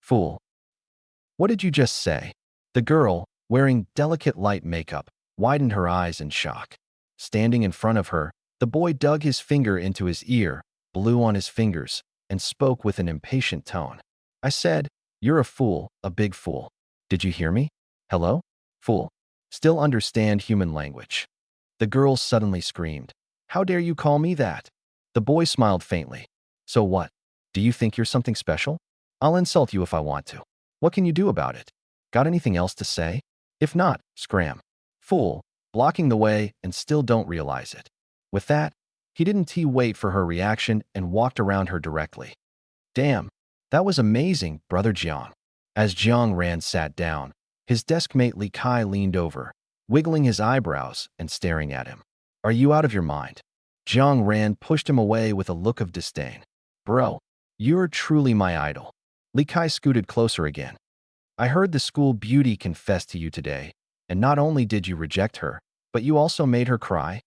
Fool. What did you just say? The girl, wearing delicate light makeup, widened her eyes in shock. Standing in front of her, the boy dug his finger into his ear, blew on his fingers, and spoke with an impatient tone. I said, "You're a fool, a big fool. Did you hear me? Hello? Fool. Still understand human language." The girl suddenly screamed. How dare you call me that? The boy smiled faintly. So what? Do you think you're something special? I'll insult you if I want to. What can you do about it? Got anything else to say? If not, scram. Fool, blocking the way and still don't realize it. With that, he didn't wait for her reaction and walked around her directly. Damn, that was amazing, Brother Jiang. As Jiang Ran sat down, his deskmate Li Kai leaned over, wiggling his eyebrows and staring at him. Are you out of your mind? Jiang Ran pushed him away with a look of disdain. Bro, you're truly my idol. Li Kai scooted closer again. I heard the school beauty confess to you today, and not only did you reject her, but you also made her cry.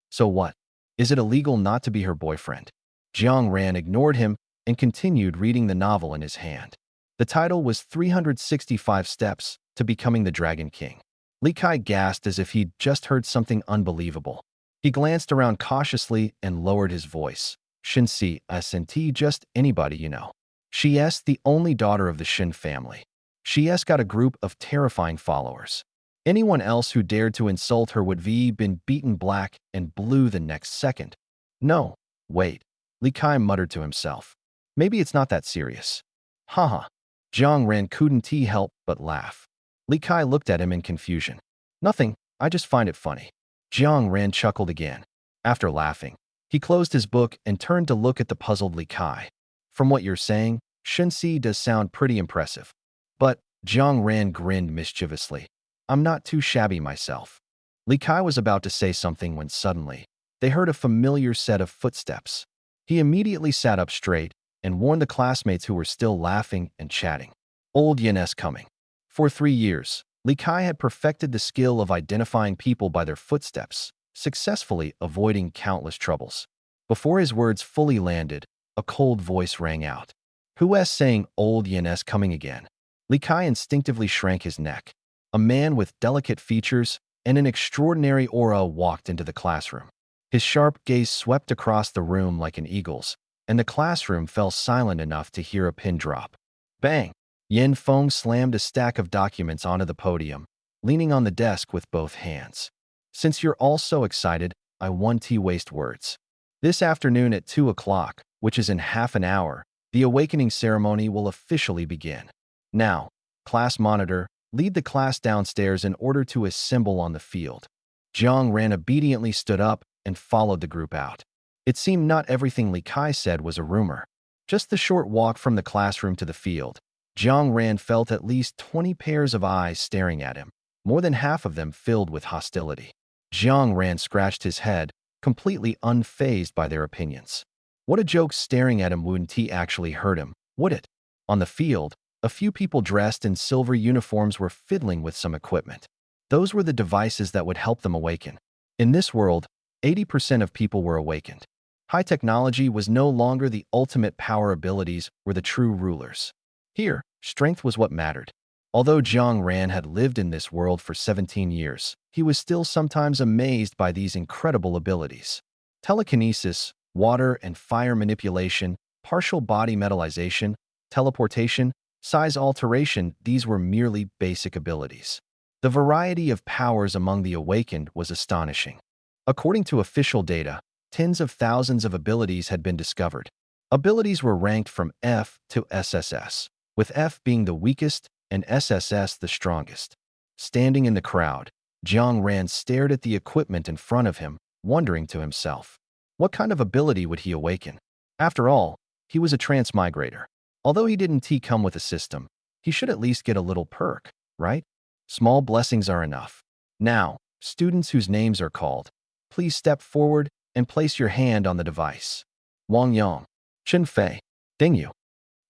So what? Is it illegal not to be her boyfriend? Jiang Ran ignored him and continued reading the novel in his hand. The title was 365 Steps to Becoming the Dragon King. Li Kai gasped as if he'd just heard something unbelievable. He glanced around cautiously and lowered his voice. Shin-si, isn't just anybody you know. She's the only daughter of the Shin family. She's got a group of terrifying followers. Anyone else who dared to insult her would have been beaten black and blue the next second. No, wait, Li Kai muttered to himself. Maybe it's not that serious. Haha. Jiang Ran couldn't help but laugh. Li Kai looked at him in confusion. Nothing, I just find it funny. Jiang Ran chuckled again. After laughing, he closed his book and turned to look at the puzzled Li Kai. From what you're saying, Shin-si does sound pretty impressive. But, Jiang Ran grinned mischievously. I'm not too shabby myself. Li Kai was about to say something when suddenly, they heard a familiar set of footsteps. He immediately sat up straight and warned the classmates who were still laughing and chatting. Old Yan's coming. For 3 years, Li Kai had perfected the skill of identifying people by their footsteps, successfully avoiding countless troubles. Before his words fully landed, a cold voice rang out. Who's saying old Yan's coming again? Li Kai instinctively shrank his neck. A man with delicate features and an extraordinary aura walked into the classroom. His sharp gaze swept across the room like an eagle's, and the classroom fell silent enough to hear a pin drop. Bang! Yin Feng slammed a stack of documents onto the podium, leaning on the desk with both hands. Since you're all so excited, I won't waste words. This afternoon at 2 o'clock, which is in half an hour, the awakening ceremony will officially begin. Now, class monitor, lead the class downstairs in order to assemble on the field. Jiang Ran obediently stood up and followed the group out. It seemed not everything Li Kai said was a rumor. Just the short walk from the classroom to the field, Jiang Ran felt at least 20 pairs of eyes staring at him, more than half of them filled with hostility. Jiang Ran scratched his head, completely unfazed by their opinions. What a joke staring at him wouldn't actually hurt him, would it? On the field, a few people dressed in silver uniforms were fiddling with some equipment. Those were the devices that would help them awaken. In this world, 80% of people were awakened. High technology was no longer the ultimate power. Abilities were the true rulers. Here, strength was what mattered. Although Jiang Ran had lived in this world for 17 years, he was still sometimes amazed by these incredible abilities. Telekinesis, water and fire manipulation, partial body metallization, teleportation, size alteration, these were merely basic abilities. The variety of powers among the awakened was astonishing. According to official data, tens of thousands of abilities had been discovered. Abilities were ranked from F to SSS, with F being the weakest and SSS the strongest. Standing in the crowd, Jiang Ran stared at the equipment in front of him, wondering to himself, what kind of ability would he awaken? After all, he was a transmigrator. Although he didn't come with a system, he should at least get a little perk, right? Small blessings are enough. Now, students whose names are called, please step forward and place your hand on the device. Wang Yang, Chen Fei, Ding Yu.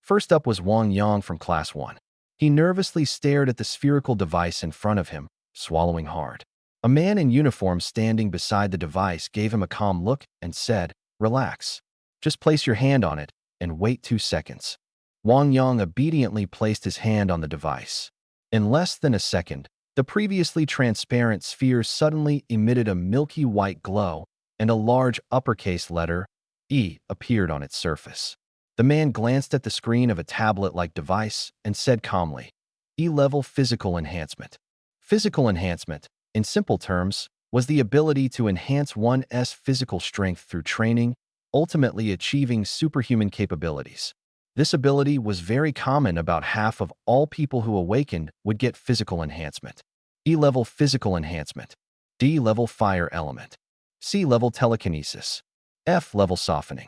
First up was Wang Yang from Class 1. He nervously stared at the spherical device in front of him, swallowing hard. A man in uniform standing beside the device gave him a calm look and said, Relax. Just place your hand on it and wait 2 seconds. Wang Yang obediently placed his hand on the device. In less than a second, the previously transparent sphere suddenly emitted a milky white glow, and a large uppercase letter, E, appeared on its surface. The man glanced at the screen of a tablet-like device and said calmly, E-level physical enhancement. Physical enhancement, in simple terms, was the ability to enhance one's physical strength through training, ultimately achieving superhuman capabilities. This ability was very common. About half of all people who awakened would get physical enhancement. E-level physical enhancement. D-level fire element. C-level telekinesis. F-level softening.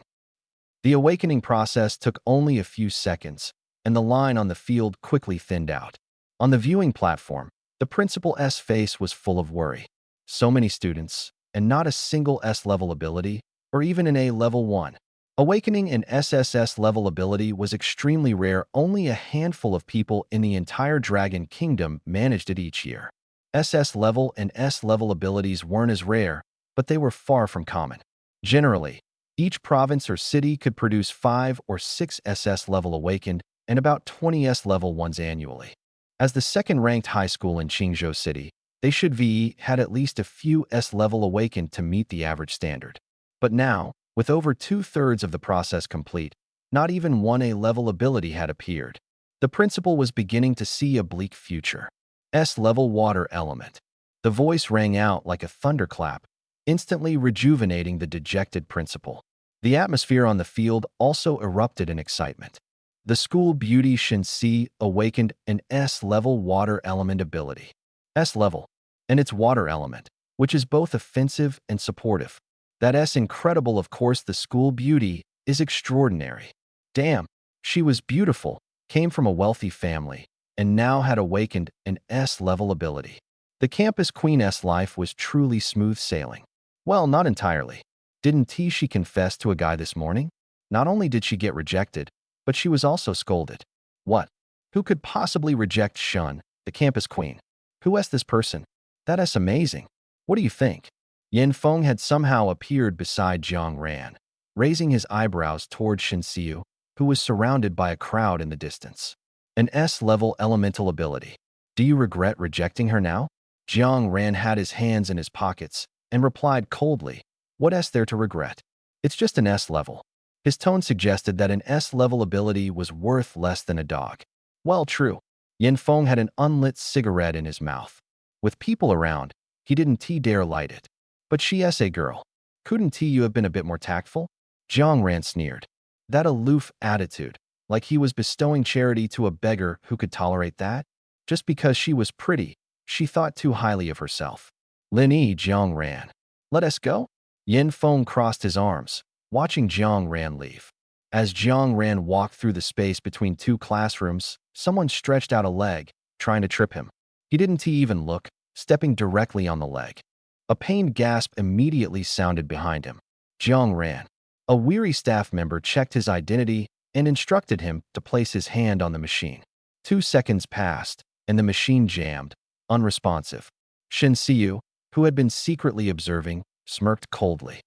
The awakening process took only a few seconds, and the line on the field quickly thinned out. On the viewing platform, the principal's face was full of worry. So many students, and not a single S-level ability, or even an A-level one. Awakening an SSS level ability was extremely rare. Only a handful of people in the entire Dragon Kingdom managed it each year. SS level and S level abilities weren't as rare, but they were far from common. Generally, each province or city could produce 5 or 6 SS level awakened and about 20 S level ones annually. As the second-ranked high school in Qingzhou City, they should have had at least a few S level awakened to meet the average standard. But now, with over 2/3 of the process complete, not even one A-level ability had appeared. The principal was beginning to see a bleak future. S-level water element. The voice rang out like a thunderclap, instantly rejuvenating the dejected principal. The atmosphere on the field also erupted in excitement. The school beauty Shenxi awakened an S-level water element ability. S-level, and its water element, which is both offensive and supportive. That's incredible. Of course, the school beauty is extraordinary. Damn, she was beautiful, came from a wealthy family, and now had awakened an S-level ability. The campus queen's life was truly smooth sailing. Well, not entirely. Didn't she confess to a guy this morning? Not only did she get rejected, but she was also scolded. What? Who could possibly reject Shun, the campus queen? Who is this person? That's amazing. What do you think? Yin Feng had somehow appeared beside Jiang Ran, raising his eyebrows toward Shenxiu, who was surrounded by a crowd in the distance. An S-level elemental ability. Do you regret rejecting her now? Jiang Ran had his hands in his pockets and replied coldly, what is there to regret? It's just an S-level. His tone suggested that an S-level ability was worth less than a dog. Well, true. Yin Feng had an unlit cigarette in his mouth. With people around, he didn't dare light it. But she is a girl. Couldn't you have been a bit more tactful? Jiang Ran sneered. That aloof attitude, like he was bestowing charity to a beggar who could tolerate that? Just because she was pretty, she thought too highly of herself. Lin Yi Jiang Ran. Let us go? Yin Feng crossed his arms, watching Jiang Ran leave. As Jiang Ran walked through the space between two classrooms, someone stretched out a leg, trying to trip him. He didn't even look, stepping directly on the leg. A pained gasp immediately sounded behind him. Jiang Ran. A weary staff member checked his identity and instructed him to place his hand on the machine. 2 seconds passed, and the machine jammed, unresponsive. Shenxiu, who had been secretly observing, smirked coldly.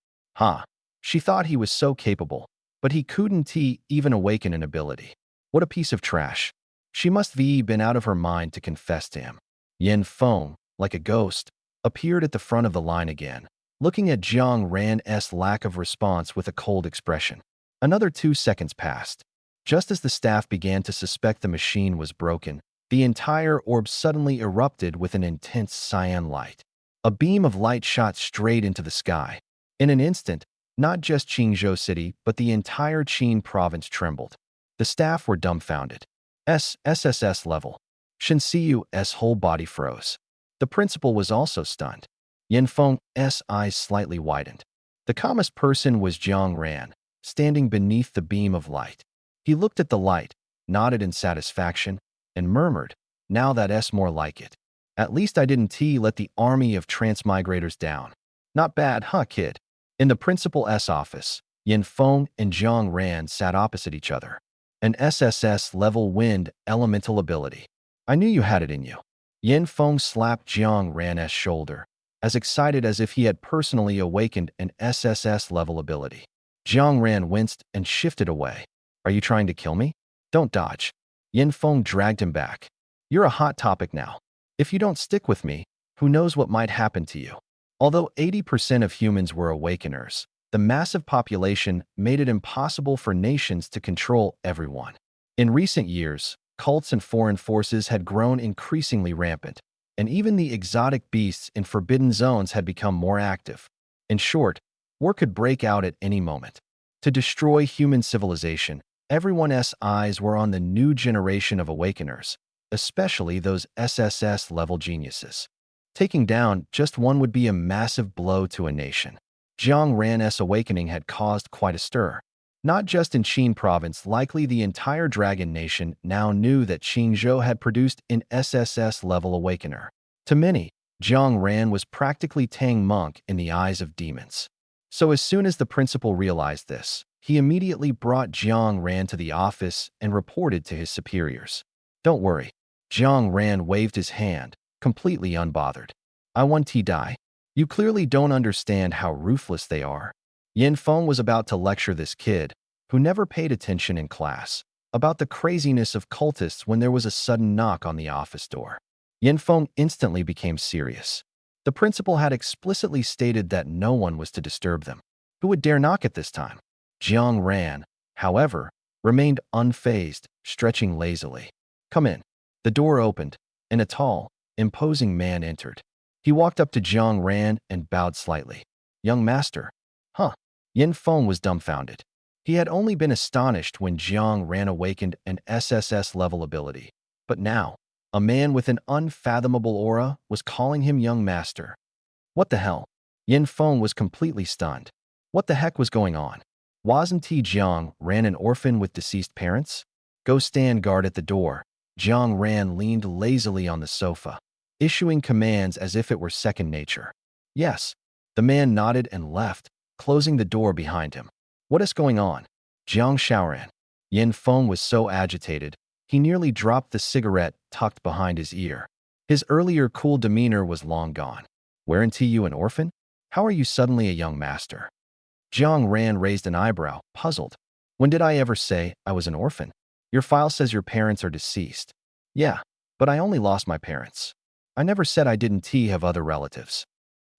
She thought he was so capable, but he couldn't even awaken an ability. What a piece of trash. She must have been out of her mind to confess to him. Yin Feng, like a ghost, appeared at the front of the line again, looking at Jiang Ran's lack of response with a cold expression. Another 2 seconds passed. Just as the staff began to suspect the machine was broken, the entire orb suddenly erupted with an intense cyan light. A beam of light shot straight into the sky. In an instant, not just Qingzhou City, but the entire Qin province trembled. The staff were dumbfounded. SSS level. Shenxiu's whole body froze. The principal was also stunned. Yin Feng's eyes slightly widened. The calmest person was Jiang Ran, standing beneath the beam of light. He looked at the light, nodded in satisfaction, and murmured, now that's more like it. At least I didn't let the army of transmigrators down. Not bad, huh, kid? In the principal's office, Yin Feng and Jiang Ran sat opposite each other. An SSS level wind elemental ability. I knew you had it in you. Yin Feng slapped Jiang Ran's shoulder, as excited as if he had personally awakened an SSS level ability. Jiang Ran winced and shifted away. Are you trying to kill me? Don't dodge. Yin Feng dragged him back. You're a hot topic now. If you don't stick with me, who knows what might happen to you? Although 80% of humans were awakeners, the massive population made it impossible for nations to control everyone. In recent years, cults and foreign forces had grown increasingly rampant, and even the exotic beasts in forbidden zones had become more active. In short, war could break out at any moment. To destroy human civilization, everyone's eyes were on the new generation of awakeners, especially those SSS-level geniuses. Taking down just one would be a massive blow to a nation. Jiang Ran's awakening had caused quite a stir. Not just in Qin province, likely the entire Dragon Nation now knew that Qingzhou had produced an SSS-level awakener. To many, Jiang Ran was practically Tang Monk in the eyes of demons. So as soon as the principal realized this, he immediately brought Jiang Ran to the office and reported to his superiors. Don't worry. Jiang Ran waved his hand, completely unbothered. I want to die. You clearly don't understand how ruthless they are. Yin Feng was about to lecture this kid, who never paid attention in class, about the craziness of cultists when there was a sudden knock on the office door. Yin Feng instantly became serious. The principal had explicitly stated that no one was to disturb them. Who would dare knock at this time? Jiang Ran, however, remained unfazed, stretching lazily. Come in. The door opened, and a tall, imposing man entered. He walked up to Jiang Ran and bowed slightly. Young master. Huh. Yin Feng was dumbfounded. He had only been astonished when Jiang Ran awakened an SSS-level ability. But now, a man with an unfathomable aura was calling him young master. What the hell? Yin Feng was completely stunned. What the heck was going on? Wasn't Jiang Ran an orphan with deceased parents? Go stand guard at the door. Jiang Ran leaned lazily on the sofa, issuing commands as if it were second nature. Yes. The man nodded and left, closing the door behind him. What is going on? Jiang Xiaoran. Yin Feng was so agitated, he nearly dropped the cigarette tucked behind his ear. His earlier cool demeanor was long gone. Weren't you an orphan? How are you suddenly a young master? Jiang Ran raised an eyebrow, puzzled. When did I ever say I was an orphan? Your file says your parents are deceased. Yeah, but I only lost my parents. I never said I didn't have other relatives.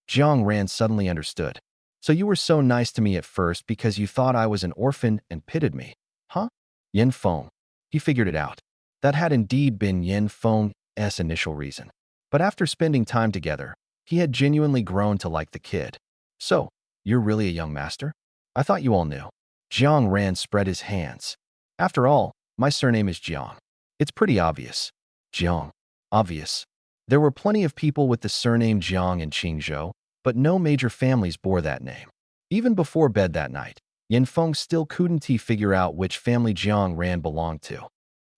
Jiang Ran suddenly understood. So you were so nice to me at first because you thought I was an orphan and pitied me, huh? Yin Feng. He figured it out. That had indeed been Yin Feng's initial reason. But after spending time together, he had genuinely grown to like the kid. So, you're really a young master? I thought you all knew. Jiang Ran spread his hands. After all, my surname is Jiang. It's pretty obvious. Jiang. Obvious. There were plenty of people with the surname Jiang in Qingzhou, but no major families bore that name. Even before bed that night, Yin Feng still couldn't figure out which family Jiang Ran belonged to.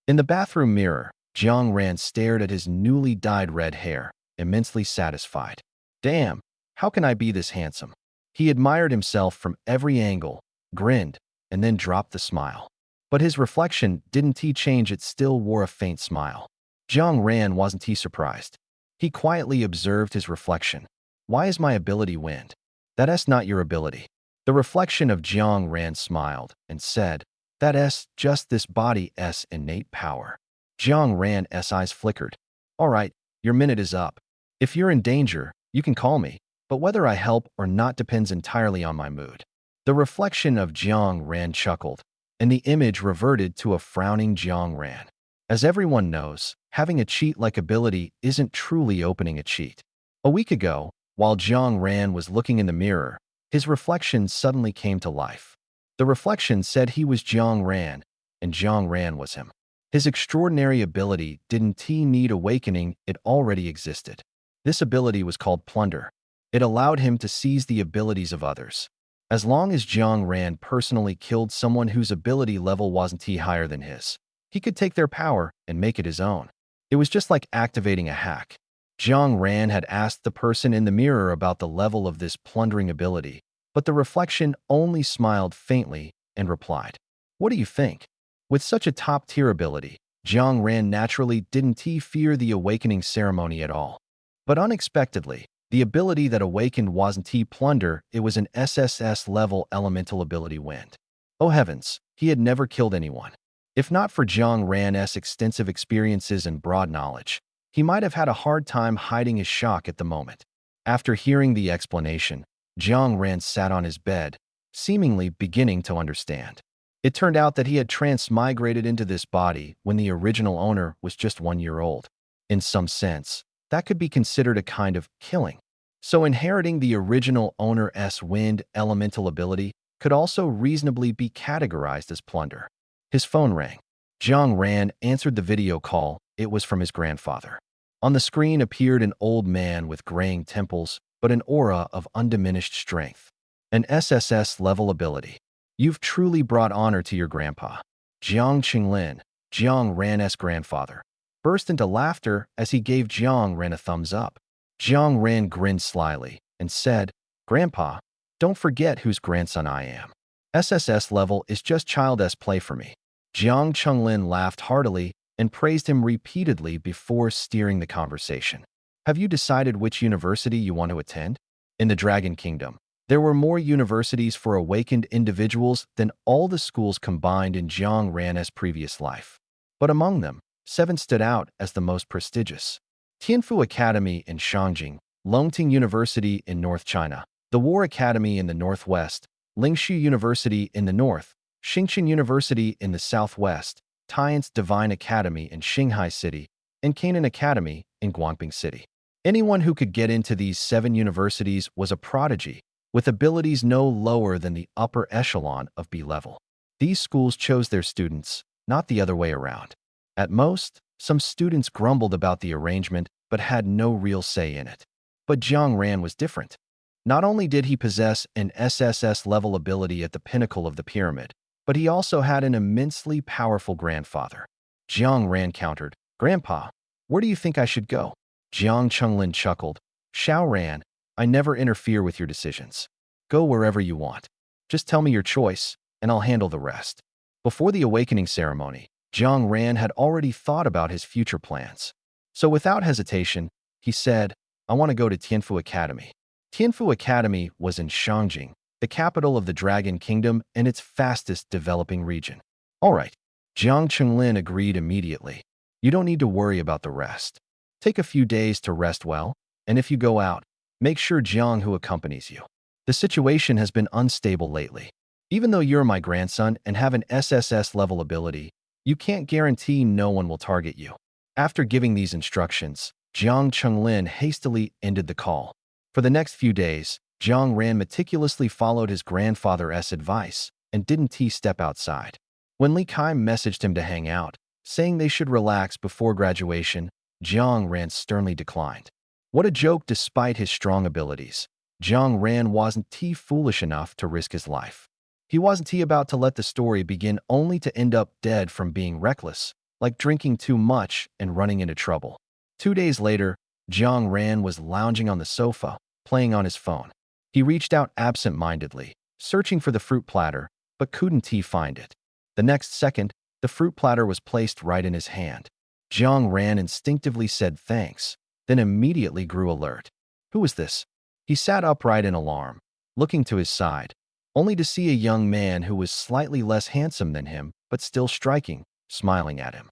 In the bathroom mirror, Jiang Ran stared at his newly dyed red hair, immensely satisfied. Damn, how can I be this handsome? He admired himself from every angle, grinned, and then dropped the smile. But his reflection didn't change, it still wore a faint smile. Jiang Ran wasn't surprised. He quietly observed his reflection. Why is my ability wind? That's not your ability. The reflection of Jiang Ran smiled and said, that's just this body's innate power. Jiang Ran's eyes flickered. All right, your minute is up. If you're in danger, you can call me, but whether I help or not depends entirely on my mood. The reflection of Jiang Ran chuckled, and the image reverted to a frowning Jiang Ran. As everyone knows, having a cheat-like ability isn't truly opening a cheat. A week ago, while Jiang Ran was looking in the mirror, his reflection suddenly came to life. The reflection said he was Jiang Ran, and Jiang Ran was him. His extraordinary ability didn't need awakening, it already existed. This ability was called Plunder. It allowed him to seize the abilities of others. As long as Jiang Ran personally killed someone whose ability level wasn't higher than his, he could take their power and make it his own. It was just like activating a hack. Jiang Ran had asked the person in the mirror about the level of this plundering ability, but the reflection only smiled faintly and replied, "What do you think?" With such a top-tier ability, Jiang Ran naturally didn't fear the awakening ceremony at all. But unexpectedly, the ability that awakened wasn't Plunder, it was an SSS-level elemental ability wind. Oh heavens, he had never killed anyone. If not for Jiang Ran's extensive experiences and broad knowledge, he might have had a hard time hiding his shock at the moment. After hearing the explanation, Jiang Ran sat on his bed, seemingly beginning to understand. It turned out that he had transmigrated into this body when the original owner was just 1 year old. In some sense, that could be considered a kind of killing. So inheriting the original owner's wind elemental ability could also reasonably be categorized as plunder. His phone rang. Jiang Ran answered the video call. It was from his grandfather. On the screen appeared an old man with graying temples, but an aura of undiminished strength. An SSS-level ability. You've truly brought honor to your grandpa. Jiang Qinglin, Jiang Ran's grandfather, burst into laughter as he gave Jiang Ran a thumbs up. Jiang Ran grinned slyly and said, "Grandpa, don't forget whose grandson I am. SSS level is just child's play for me." Jiang Qinglin laughed heartily and praised him repeatedly before steering the conversation. Have you decided which university you want to attend? In the Dragon Kingdom, there were more universities for awakened individuals than all the schools combined in Jiang Ran's previous life. But among them, 7 stood out as the most prestigious. Tianfu Academy in Shangjing, Longting University in North China, the War Academy in the northwest, Lingshu University in the north, Xingqian University in the southwest, Tian's Divine Academy in Shanghai City, and Canaan Academy in Guangping City. Anyone who could get into these 7 universities was a prodigy, with abilities no lower than the upper echelon of B level. These schools chose their students, not the other way around. At most, some students grumbled about the arrangement but had no real say in it. But Jiang Ran was different. Not only did he possess an SSS-level ability at the pinnacle of the pyramid, but he also had an immensely powerful grandfather. Jiang Ran countered, "Grandpa, where do you think I should go?" Jiang Qinglin chuckled, "Xiao Ran, I never interfere with your decisions. Go wherever you want. Just tell me your choice, and I'll handle the rest." Before the awakening ceremony, Jiang Ran had already thought about his future plans. So without hesitation, he said, "I want to go to Tianfu Academy." Tianfu Academy was in Shangjing, the capital of the Dragon Kingdom and its fastest developing region. "All right," Jiang Qinglin agreed immediately. "You don't need to worry about the rest. Take a few days to rest well, and if you go out, make sure Jiang Hu accompanies you. The situation has been unstable lately. Even though you're my grandson and have an SSS-level ability, you can't guarantee no one will target you." After giving these instructions, Jiang Qinglin hastily ended the call. For the next few days, Jiang Ran meticulously followed his grandfather's advice and didn't step outside. When Li Kai messaged him to hang out, saying they should relax before graduation, Jiang Ran sternly declined. What a joke despite his strong abilities. Jiang Ran wasn't foolish enough to risk his life. He wasn't about to let the story begin only to end up dead from being reckless, like drinking too much and running into trouble. 2 days later, Jiang Ran was lounging on the sofa, playing on his phone. He reached out absent-mindedly, searching for the fruit platter, but couldn't find it. The next second, the fruit platter was placed right in his hand. Jiang Ran instinctively said thanks, then immediately grew alert. Who was this? He sat upright in alarm, looking to his side, only to see a young man who was slightly less handsome than him, but still striking, smiling at him.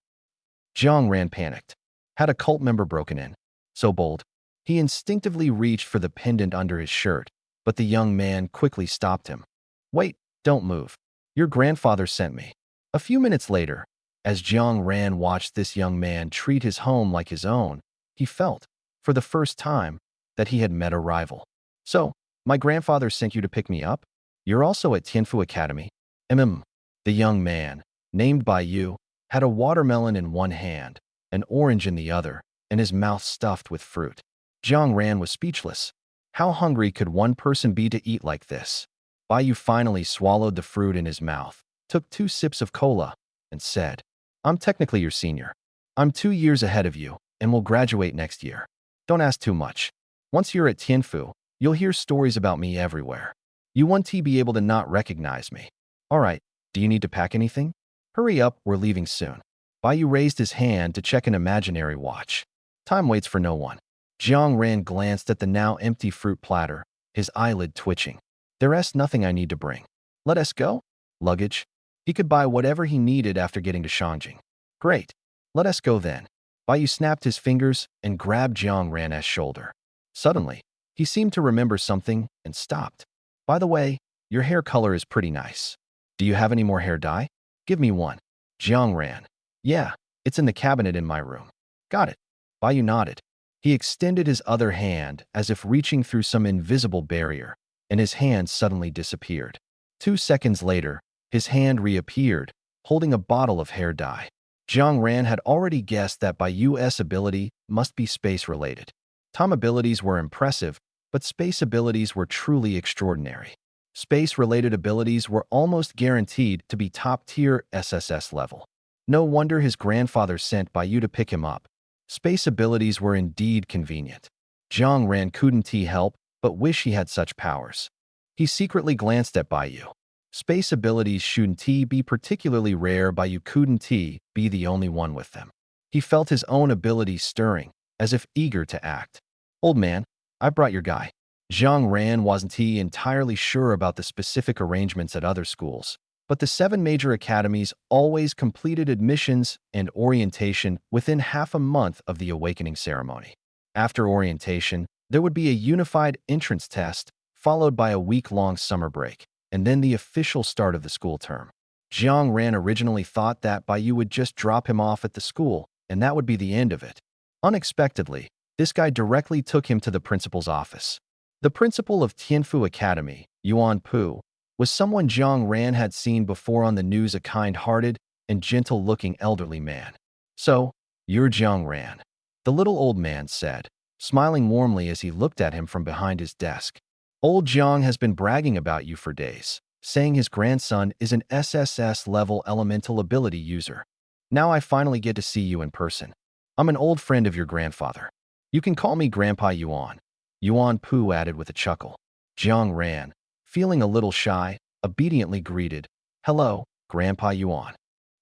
Jiang Ran panicked. Had a cult member broken in? So bold. He instinctively reached for the pendant under his shirt, but the young man quickly stopped him. "Wait, don't move. Your grandfather sent me." A few minutes later, as Jiang Ran watched this young man treat his home like his own, he felt, for the first time, that he had met a rival. "So, my grandfather sent you to pick me up? You're also at Tianfu Academy?" The young man, named by you, had a watermelon in one hand, an orange in the other, and his mouth stuffed with fruit. Jiang Ran was speechless. How hungry could one person be to eat like this? Bai finally swallowed the fruit in his mouth, took 2 sips of cola, and said, "I'm technically your senior. I'm 2 years ahead of you, and will graduate next year. Don't ask too much. Once you're at Tianfu, you'll hear stories about me everywhere. You won't be able to not recognize me. All right, do you need to pack anything? Hurry up, we're leaving soon." Bai raised his hand to check an imaginary watch. Time waits for no one. Jiang Ran glanced at the now empty fruit platter, his eyelid twitching. "There's nothing I need to bring. Let us go?" "Luggage?" He could buy whatever he needed after getting to Shangjing. Great. Let us go then. Baiyu snapped his fingers and grabbed Jiang Ran's shoulder. Suddenly, he seemed to remember something and stopped. By the way, your hair color is pretty nice. Do you have any more hair dye? Give me one. Jiang Ran. Yeah, it's in the cabinet in my room. Got it. Baiyu nodded. He extended his other hand as if reaching through some invisible barrier, and his hand suddenly disappeared. 2 seconds later, his hand reappeared, holding a bottle of hair dye. Jiang Ran had already guessed that Baiyu's ability must be space-related. Tom abilities were impressive, but space abilities were truly extraordinary. Space-related abilities were almost guaranteed to be top-tier SSS level. No wonder his grandfather sent Baiyu to pick him up. Space abilities were indeed convenient. Jiang Ran couldn't help but wish he had such powers. He secretly glanced at Baiyu. Space abilities shouldn't be particularly rare. Baiyu couldn't be the only one with them. He felt his own abilities stirring, as if eager to act. Old man, I brought your guy. Jiang Ran wasn't entirely sure about the specific arrangements at other schools, but the 7 major academies always completed admissions and orientation within half a month of the awakening ceremony. After orientation, there would be a unified entrance test, followed by a week-long summer break, and then the official start of the school term. Jiang Ran originally thought that Baiyu would just drop him off at the school, and that would be the end of it. Unexpectedly, this guy directly took him to the principal's office. The principal of Tianfu Academy, Yuan Pu, was someone Jiang Ran had seen before on the news, a kind-hearted and gentle-looking elderly man. So, you're Jiang Ran, the little old man said, smiling warmly as he looked at him from behind his desk. Old Jiang has been bragging about you for days, saying his grandson is an SSS-level elemental ability user. Now I finally get to see you in person. I'm an old friend of your grandfather. You can call me Grandpa Yuan. Yuan Pu added with a chuckle. Jiang Ran, feeling a little shy, obediently greeted, Hello, Grandpa Yuan.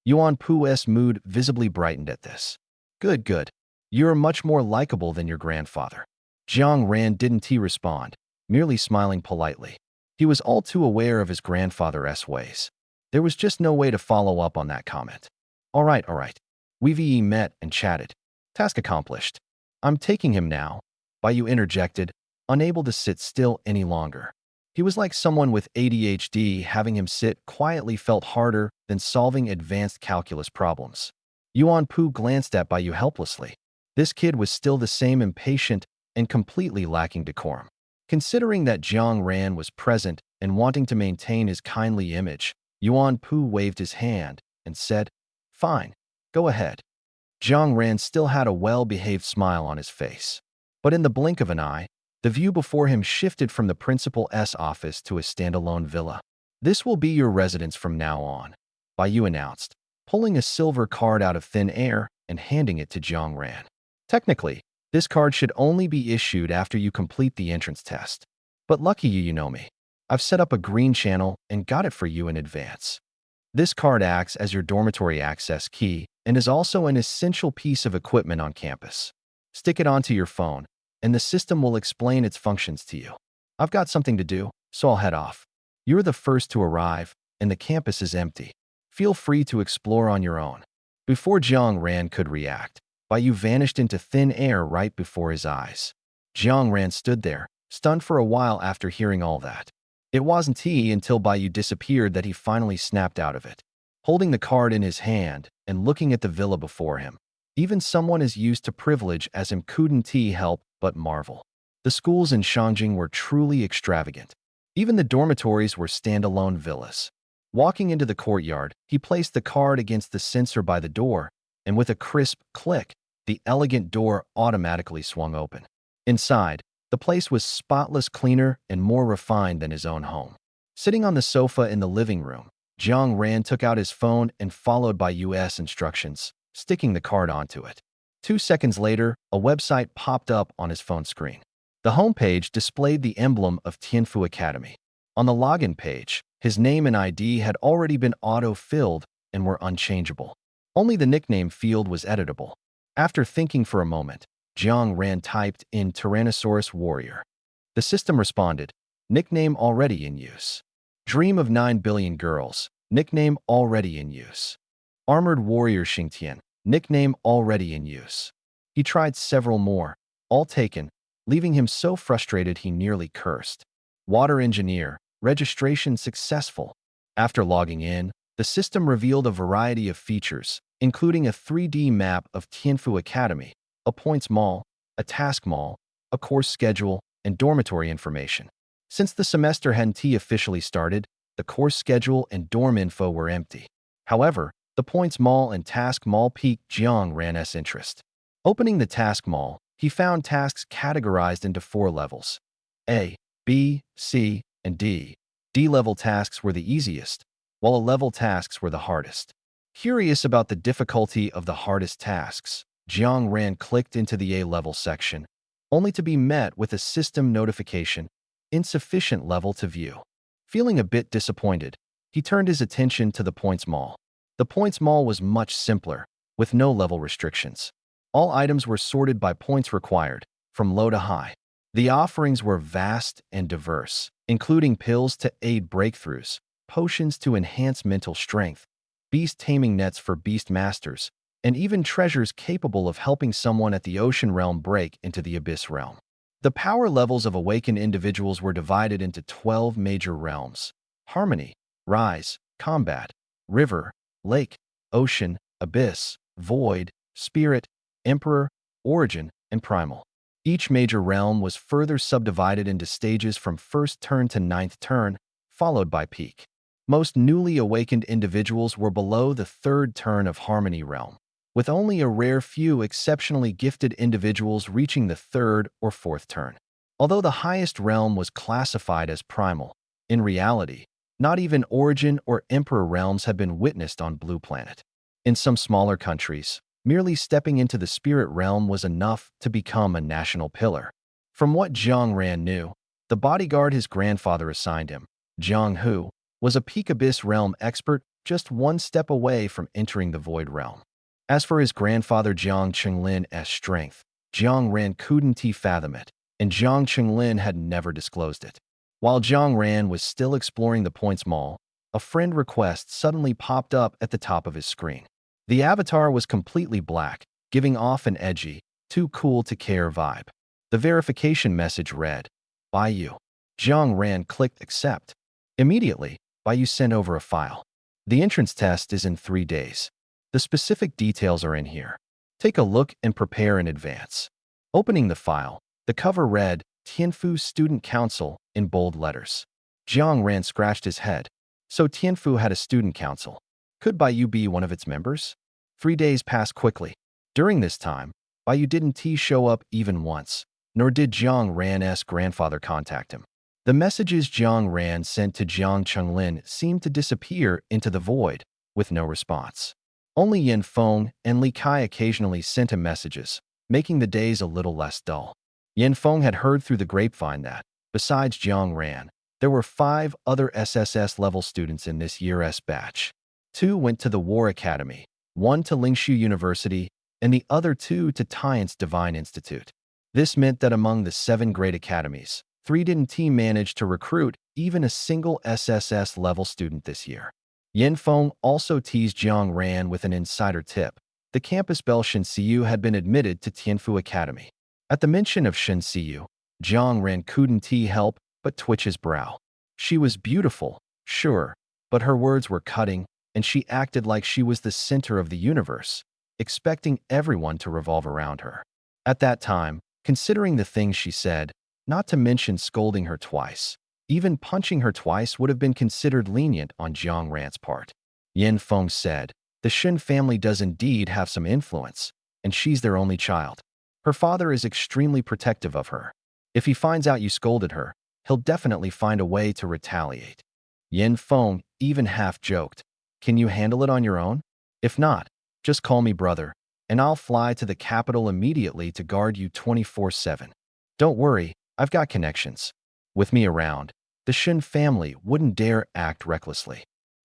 Yuan Pu's mood visibly brightened at this. Good, good. You're much more likable than your grandfather. Jiang Ran didn't respond, merely smiling politely. He was all too aware of his grandfather's ways. There was just no way to follow up on that comment. All right. We've met and chatted. Task accomplished. I'm taking him now. Baiyu interjected, unable to sit still any longer. He was like someone with ADHD. Having him sit quietly felt harder than solving advanced calculus problems. Yuan Pu glanced at Baiyu helplessly. This kid was still the same, impatient and completely lacking decorum. Considering that Jiang Ran was present and wanting to maintain his kindly image, Yuan Pu waved his hand and said, Fine, go ahead. Jiang Ran still had a well-behaved smile on his face. But in the blink of an eye, the view before him shifted from the principal's office to a standalone villa. This will be your residence from now on, Baiyu announced, pulling a silver card out of thin air and handing it to Jiang Ran. Technically, this card should only be issued after you complete the entrance test. But lucky you know me. I've set up a green channel and got it for you in advance. This card acts as your dormitory access key and is also an essential piece of equipment on campus. Stick it onto your phone, and the system will explain its functions to you. I've got something to do, so I'll head off. You're the first to arrive, and the campus is empty. Feel free to explore on your own. Before Jiang Ran could react, Baiyu vanished into thin air right before his eyes. Jiang Ran stood there, stunned for a while after hearing all that. It wasn't until Baiyu disappeared that he finally snapped out of it. Holding the card in his hand and looking at the villa before him, even someone as used to privilege as him couldn't help but marvel. The schools in Shangjing were truly extravagant. Even the dormitories were standalone villas. Walking into the courtyard, he placed the card against the sensor by the door, and with a crisp click, the elegant door automatically swung open. Inside, the place was spotless, cleaner, and more refined than his own home. Sitting on the sofa in the living room, Jiang Ran took out his phone and followed Baiyu's instructions, sticking the card onto it. 2 seconds later, a website popped up on his phone screen. The homepage displayed the emblem of Tianfu Academy. On the login page, his name and ID had already been auto-filled and were unchangeable. Only the nickname field was editable. After thinking for a moment, Jiang Ran typed in Tyrannosaurus Warrior. The system responded, nickname already in use. Dream of 9 billion girls, nickname already in use. Armored Warrior Xingtian, nickname already in use. He tried several more, all taken, leaving him so frustrated he nearly cursed. Water Engineer, registration successful. After logging in, the system revealed a variety of features, including a 3D map of Tianfu Academy, a points mall, a task mall, a course schedule, and dormitory information. Since the semester hadn't officially started, the course schedule and dorm info were empty. However, the points mall and task mall piqued Jiang Ran's interest. Opening the task mall, he found tasks categorized into 4 levels: A, B, C, and D. D-level tasks were the easiest, while A-level tasks were the hardest. Curious about the difficulty of the hardest tasks, Jiang Ran clicked into the A-level section, only to be met with a system notification, insufficient level to view. Feeling a bit disappointed, he turned his attention to the points mall. The points mall was much simpler, with no level restrictions. All items were sorted by points required, from low to high. The offerings were vast and diverse, including pills to aid breakthroughs, potions to enhance mental strength, beast taming nets for beast masters, and even treasures capable of helping someone at the ocean realm break into the abyss realm. The power levels of awakened individuals were divided into 12 major realms: harmony, rise, combat, river, lake, ocean, abyss, void, spirit, emperor, origin, and primal. Each major realm was further subdivided into stages from first turn to 9th turn, followed by peak. Most newly awakened individuals were below the 3rd turn of harmony realm, with only a rare few exceptionally gifted individuals reaching the 3rd or 4th turn. Although the highest realm was classified as primal, in reality, not even origin or emperor realms had been witnessed on Blue Planet. In some smaller countries, merely stepping into the spirit realm was enough to become a national pillar. From what Jiang Ran knew, the bodyguard his grandfather assigned him, Jiang Hu, was a peak abyss realm expert just one step away from entering the void realm. As for his grandfather Jiang Chenlin's strength, Jiang Ran couldn't fathom it, and Jiang Chenlin had never disclosed it. While Jiang Ran was still exploring the points mall, a friend request suddenly popped up at the top of his screen. The avatar was completely black, giving off an edgy, too cool to care vibe. The verification message read, "By you." Jiang Ran clicked accept. Immediately, Baiyu sent over a file. The entrance test is in 3 days. The specific details are in here. Take a look and prepare in advance. Opening the file, the cover read, Tianfu Student Council, in bold letters. Jiang Ran scratched his head. So Tianfu had a student council. Could Baiyu be one of its members? 3 days passed quickly. During this time, Baiyu didn't show up even once, nor did Jiang Ran's grandfather contact him. The messages Jiang Ran sent to Jiang Chenglin seemed to disappear into the void, with no response. Only Yin Feng and Li Kai occasionally sent him messages, making the days a little less dull. Yin Feng had heard through the grapevine that, besides Jiang Ran, there were 5 other SSS-level students in this year's batch. 2 went to the War Academy, 1 to Lingshu University, and the other 2 to Tian's Divine Institute. This meant that among the 7 great academies, 3 didn't manage to recruit even a single SSS-level student this year. Yin Feng also teased Jiang Ran with an insider tip. The campus belle Shen Siyu had been admitted to Tianfu Academy. At the mention of Shen Siyu, Jiang Ran couldn't help but twitch his brow. She was beautiful, sure, but her words were cutting, and she acted like she was the center of the universe, expecting everyone to revolve around her. At that time, considering the things she said, not to mention scolding her twice, even punching her twice would have been considered lenient on Jiang Ran's part. Yin Feng said, "The Shen family does indeed have some influence, and she's their only child. Her father is extremely protective of her. If he finds out you scolded her, he'll definitely find a way to retaliate." Yin Feng even half joked, "Can you handle it on your own? If not, just call me brother, and I'll fly to the capital immediately to guard you 24/7. Don't worry, I've got connections. With me around, the Shen family wouldn't dare act recklessly."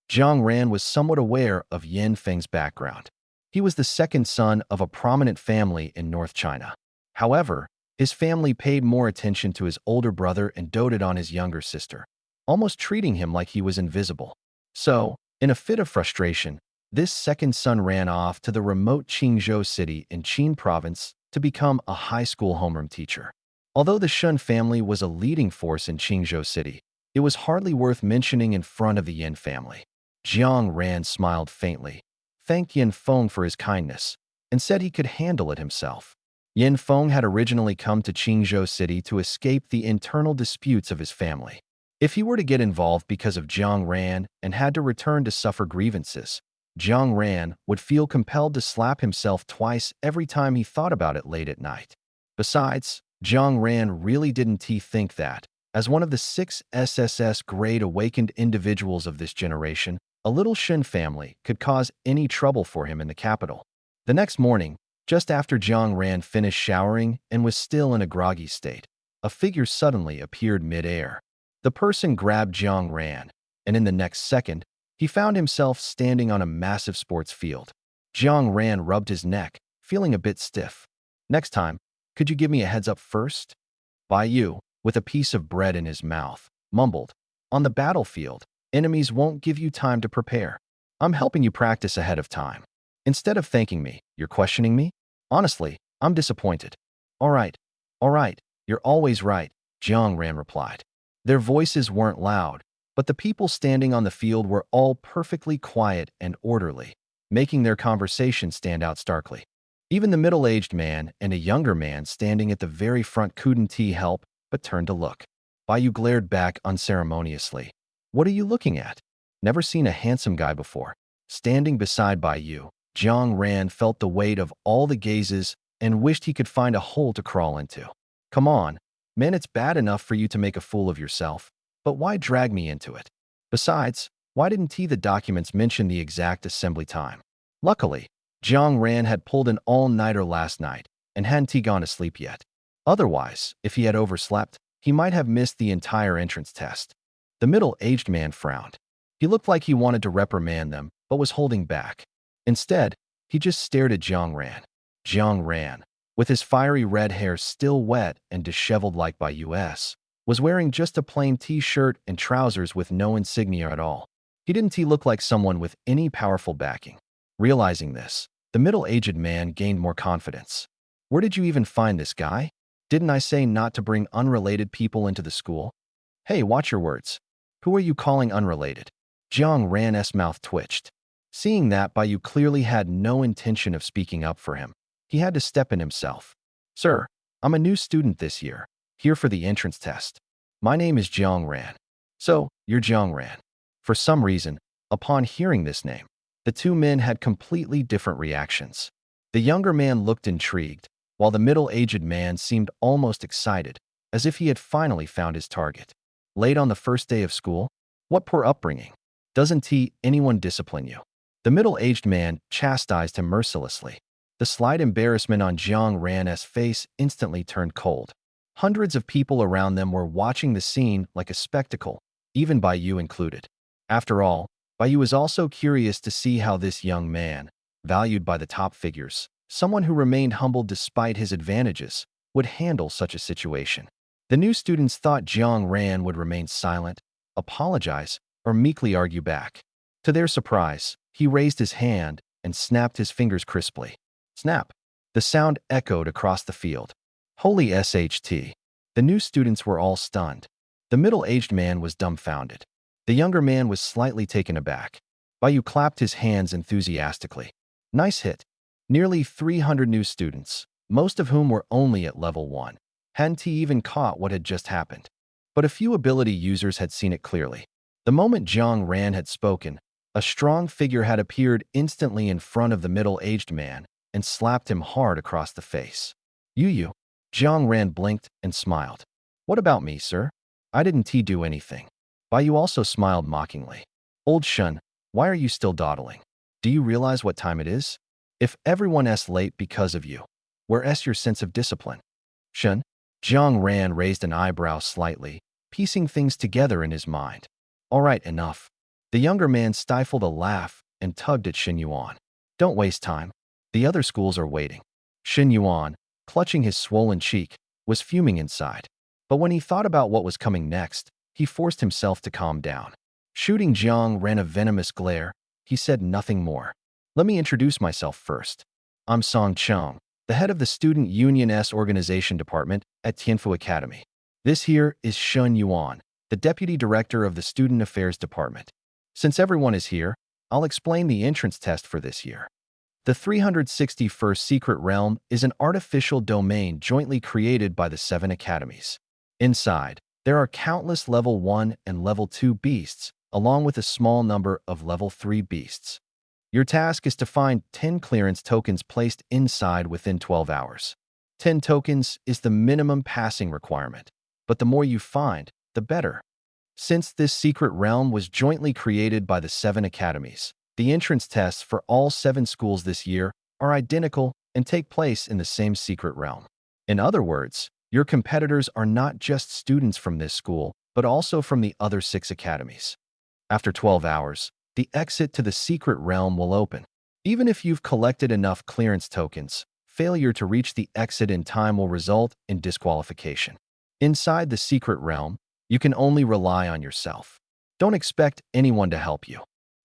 Jiang Ran was somewhat aware of Yin Feng's background. He was the second son of a prominent family in North China. However, his family paid more attention to his older brother and doted on his younger sister, almost treating him like he was invisible. So, In a fit of frustration, this second son ran off to the remote Qingzhou city in Qin province to become a high school homeroom teacher. Although the Shun family was a leading force in Qingzhou city, it was hardly worth mentioning in front of the Yin family. Jiang Ran smiled faintly, thanked Yin Feng for his kindness, and said he could handle it himself. Yin Feng had originally come to Qingzhou city to escape the internal disputes of his family. If he were to get involved because of Jiang Ran and had to return to suffer grievances, Jiang Ran would feel compelled to slap himself twice every time he thought about it late at night. Besides, Jiang Ran really didn't think that, as one of the 6 SSS grade awakened individuals of this generation, a little Shin family could cause any trouble for him in the capital. The next morning, just after Jiang Ran finished showering and was still in a groggy state, a figure suddenly appeared mid-air. The person grabbed Jiang Ran, and in the next second, he found himself standing on a massive sports field. Jiang Ran rubbed his neck, feeling a bit stiff. "Next time, could you give me a heads up first?" Bai Yu, with a piece of bread in his mouth, mumbled, "On the battlefield, enemies won't give you time to prepare. I'm helping you practice ahead of time. Instead of thanking me, you're questioning me? Honestly, I'm disappointed." All right, you're always right," Jiang Ran replied. Their voices weren't loud, but the people standing on the field were all perfectly quiet and orderly, making their conversation stand out starkly. Even the middle-aged man and a younger man standing at the very front couldn't help but turned to look. Bai Yu glared back unceremoniously. "What are you looking at? Never seen a handsome guy before." Standing beside Bai Yu, Jiang Ran felt the weight of all the gazes and wished he could find a hole to crawl into. "Come on, man, it's bad enough for you to make a fool of yourself, but why drag me into it? Besides, why didn't the documents mention the exact assembly time?" Luckily, Jiang Ran had pulled an all-nighter last night and hadn't gone to sleep yet. Otherwise, if he had overslept, he might have missed the entire entrance test. The middle-aged man frowned. He looked like he wanted to reprimand them, but was holding back. Instead, he just stared at Jiang Ran. Jiang Ran, with his fiery red hair still wet and disheveled like by US, was wearing just a plain t-shirt and trousers with no insignia at all. He didn't look like someone with any powerful backing. Realizing this, the middle-aged man gained more confidence. "Where did you even find this guy? Didn't I say not to bring unrelated people into the school?" "Hey, watch your words. Who are you calling unrelated?" Jiang Ran's mouth twitched. Seeing that Bai Yu clearly had no intention of speaking up for him, he had to step in himself. "Sir, I'm a new student this year, here for the entrance test. My name is Jiang Ran." "So, you're Jiang Ran." For some reason, upon hearing this name, the two men had completely different reactions. The younger man looked intrigued, while the middle-aged man seemed almost excited, as if he had finally found his target. "Late on the first day of school? What poor upbringing. Doesn't anyone discipline you?" The middle-aged man chastised him mercilessly. The slight embarrassment on Jiang Ran's face instantly turned cold. Hundreds of people around them were watching the scene like a spectacle, even Bai Yu included. After all, Bai Yu was also curious to see how this young man, valued by the top figures, someone who remained humble despite his advantages, would handle such a situation. The new students thought Jiang Ran would remain silent, apologize, or meekly argue back. To their surprise, he raised his hand and snapped his fingers crisply. Snap! The sound echoed across the field. Holy SHT! The new students were all stunned. The middle-aged man was dumbfounded. The younger man was slightly taken aback. Bai Yu clapped his hands enthusiastically. "Nice hit." Nearly 300 new students, most of whom were only at level 1, hadn't even caught what had just happened. But a few ability users had seen it clearly. The moment Jiang Ran had spoken, a strong figure had appeared instantly in front of the middle-aged man and slapped him hard across the face. "You." Jiang Ran blinked and smiled. "What about me, sir? I didn't do anything." Bai Yu also smiled mockingly. "Old Shun, why are you still dawdling? Do you realize what time it is? If everyone's late because of you, where's your sense of discipline?" "Shun?" Jiang Ran raised an eyebrow slightly, piecing things together in his mind. "All right, enough." The younger man stifled a laugh and tugged at Xin Yuan. "Don't waste time. The other schools are waiting." Xin Yuan, clutching his swollen cheek, was fuming inside. But when he thought about what was coming next, he forced himself to calm down. Shooting Jiang ran a venomous glare. He said nothing more. Let me introduce myself first. I'm Song Chung, the head of the Student Union S Organization Department at Tianfu Academy. This here is Shun Yuan, the Deputy Director of the Student Affairs Department. Since everyone is here, I'll explain the entrance test for this year. The 361st Secret Realm is an artificial domain jointly created by the 7 academies. Inside, there are countless Level 1 and Level 2 beasts, along with a small number of Level 3 beasts. Your task is to find 10 clearance tokens placed inside within 12 hours. 10 tokens is the minimum passing requirement, but the more you find, the better. Since this secret realm was jointly created by the 7 academies, the entrance tests for all 7 schools this year are identical and take place in the same secret realm. In other words, your competitors are not just students from this school, but also from the other 6 academies. After 12 hours, the exit to the secret realm will open. Even if you've collected enough clearance tokens, failure to reach the exit in time will result in disqualification. Inside the secret realm, you can only rely on yourself. Don't expect anyone to help you.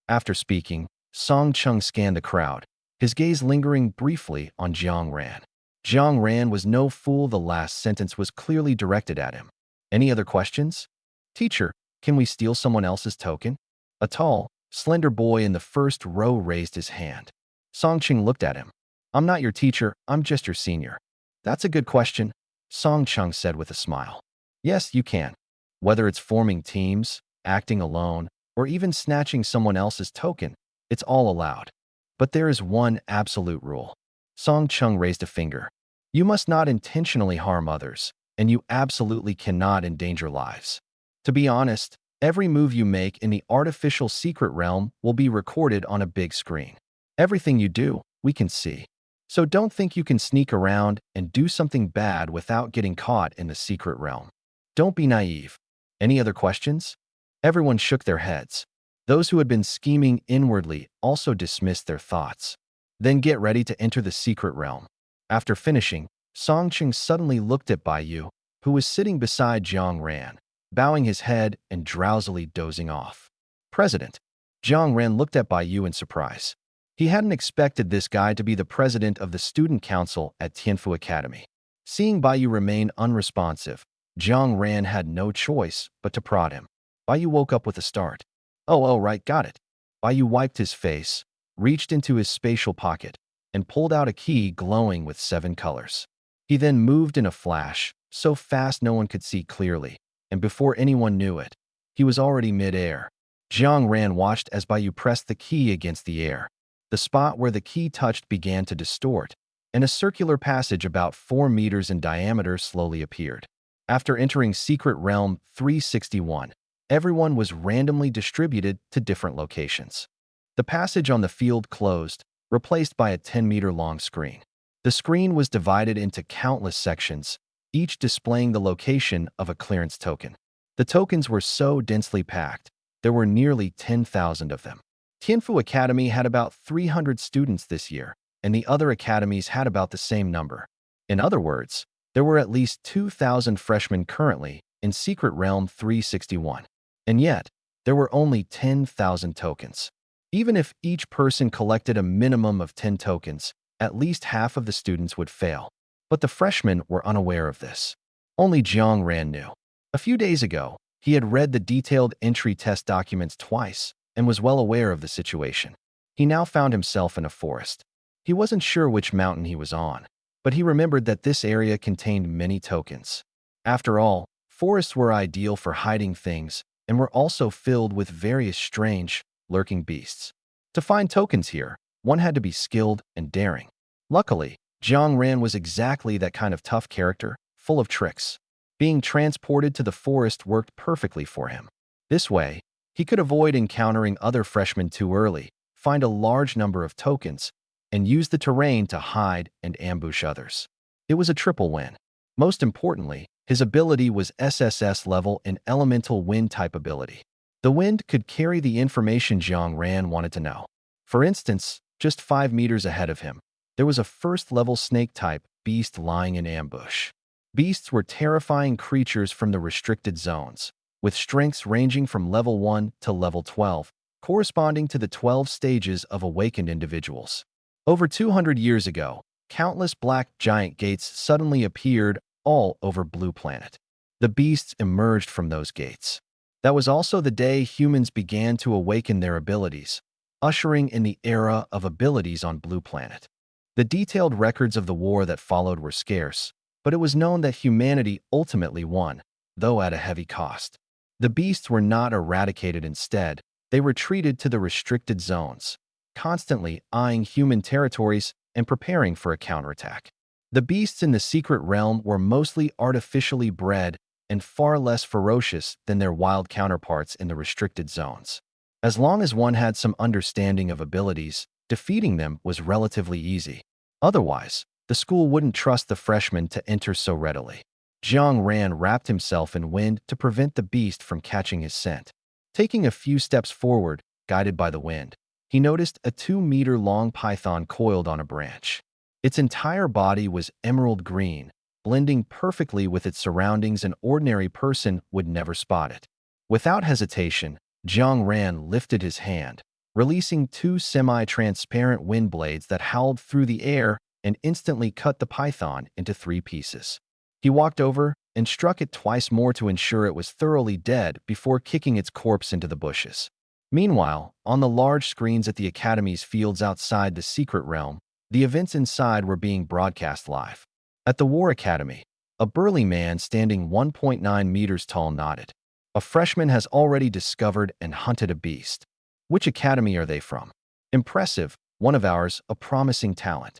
After speaking, Song Chung scanned the crowd, his gaze lingering briefly on Jiang Ran. Jiang Ran was no fool. The last sentence was clearly directed at him. Any other questions? Teacher, can we steal someone else's token? A tall, slender boy in the first row raised his hand. Song Chung looked at him. I'm not your teacher, I'm just your senior. That's a good question, Song Chung said with a smile. Yes, you can. Whether it's forming teams, acting alone, or even snatching someone else's token, it's all allowed. But there is one absolute rule. Song Chung raised a finger. You must not intentionally harm others, and you absolutely cannot endanger lives. To be honest, every move you make in the artificial secret realm will be recorded on a big screen. Everything you do, we can see. So don't think you can sneak around and do something bad without getting caught in the secret realm. Don't be naive. Any other questions? Everyone shook their heads. Those who had been scheming inwardly also dismissed their thoughts. Then get ready to enter the secret realm. After finishing, Song Chung suddenly looked at Bai Yu, who was sitting beside Jiang Ran, bowing his head and drowsily dozing off. President. Jiang Ran looked at Bai Yu in surprise. He hadn't expected this guy to be the president of the student council at Tianfu Academy. Seeing Bai Yu remain unresponsive, Jiang Ran had no choice but to prod him. Bai Yu woke up with a start. Oh, right, got it. Bai Yu wiped his face, reached into his spatial pocket, and pulled out a key glowing with 7 colors. He then moved in a flash, so fast no one could see clearly, and before anyone knew it, he was already mid-air. Jiang Ran watched as Bai Yu pressed the key against the air. The spot where the key touched began to distort, and a circular passage about 4 meters in diameter slowly appeared. After entering Secret Realm 361, everyone was randomly distributed to different locations. The passage on the field closed, replaced by a 10-meter-long screen. The screen was divided into countless sections, each displaying the location of a clearance token. The tokens were so densely packed, there were nearly 10,000 of them. Tianfu Academy had about 300 students this year, and the other academies had about the same number. In other words, there were at least 2,000 freshmen currently in Secret Realm 361. And yet, there were only 10,000 tokens. Even if each person collected a minimum of 10 tokens, at least half of the students would fail. But the freshmen were unaware of this. Only Jiang Ran knew. A few days ago, he had read the detailed entry test documents twice and was well aware of the situation. He now found himself in a forest. He wasn't sure which mountain he was on, but he remembered that this area contained many tokens. After all, forests were ideal for hiding things and were also filled with various strange, lurking beasts. To find tokens here, one had to be skilled and daring. Luckily, Jiang Ran was exactly that kind of tough character, full of tricks. Being transported to the forest worked perfectly for him. This way, he could avoid encountering other freshmen too early, find a large number of tokens, and use the terrain to hide and ambush others. It was a triple win. Most importantly, his ability was SSS level and elemental wind type ability. The wind could carry the information Jiang Ran wanted to know. For instance, just 5 meters ahead of him, there was a first-level snake-type beast lying in ambush. Beasts were terrifying creatures from the restricted zones, with strengths ranging from level 1 to level 12, corresponding to the 12 stages of awakened individuals. Over 200 years ago, countless black giant gates suddenly appeared all over Blue Planet. The beasts emerged from those gates. That was also the day humans began to awaken their abilities, ushering in the era of abilities on Blue Planet. The detailed records of the war that followed were scarce, but it was known that humanity ultimately won, though at a heavy cost. The beasts were not eradicated instead, they retreated to the restricted zones, constantly eyeing human territories and preparing for a counterattack. The beasts in the secret realm were mostly artificially bred and far less ferocious than their wild counterparts in the restricted zones. As long as one had some understanding of abilities, defeating them was relatively easy. Otherwise, the school wouldn't trust the freshmen to enter so readily. Jiang Ran wrapped himself in wind to prevent the beast from catching his scent. Taking a few steps forward, guided by the wind, he noticed a 2-meter-long python coiled on a branch. Its entire body was emerald green, blending perfectly with its surroundings. An ordinary person would never spot it. Without hesitation, Jiang Ran lifted his hand, releasing 2 semi-transparent wind blades that howled through the air and instantly cut the python into 3 pieces. He walked over and struck it twice more to ensure it was thoroughly dead before kicking its corpse into the bushes. Meanwhile, on the large screens at the Academy's fields outside the secret realm, the events inside were being broadcast live. At the War Academy, a burly man standing 1.9 meters tall nodded. A freshman has already discovered and hunted a beast. Which academy are they from? Impressive, one of ours, a promising talent.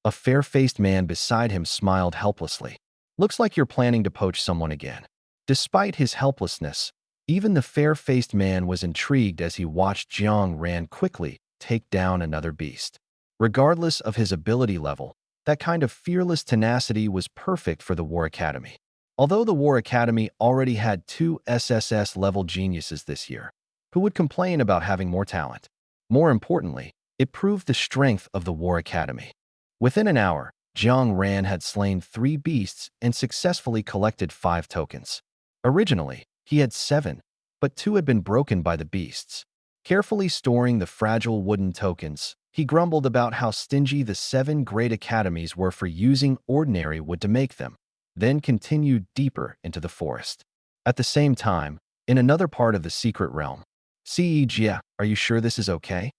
A fair-faced man beside him smiled helplessly. Looks like you're planning to poach someone again. Despite his helplessness, even the fair-faced man was intrigued as he watched Jiang Ran quickly take down another beast. Regardless of his ability level, that kind of fearless tenacity was perfect for the War Academy. Although the War Academy already had 2 SSS-level geniuses this year, who would complain about having more talent? More importantly, it proved the strength of the War Academy. Within an hour, Jiang Ran had slain 3 beasts and successfully collected 5 tokens. Originally, he had 7, but 2 had been broken by the beasts. Carefully storing the fragile wooden tokens, he grumbled about how stingy the 7 great academies were for using ordinary wood to make them, then continued deeper into the forest. At the same time, in another part of the secret realm, Jia, are you sure this is okay?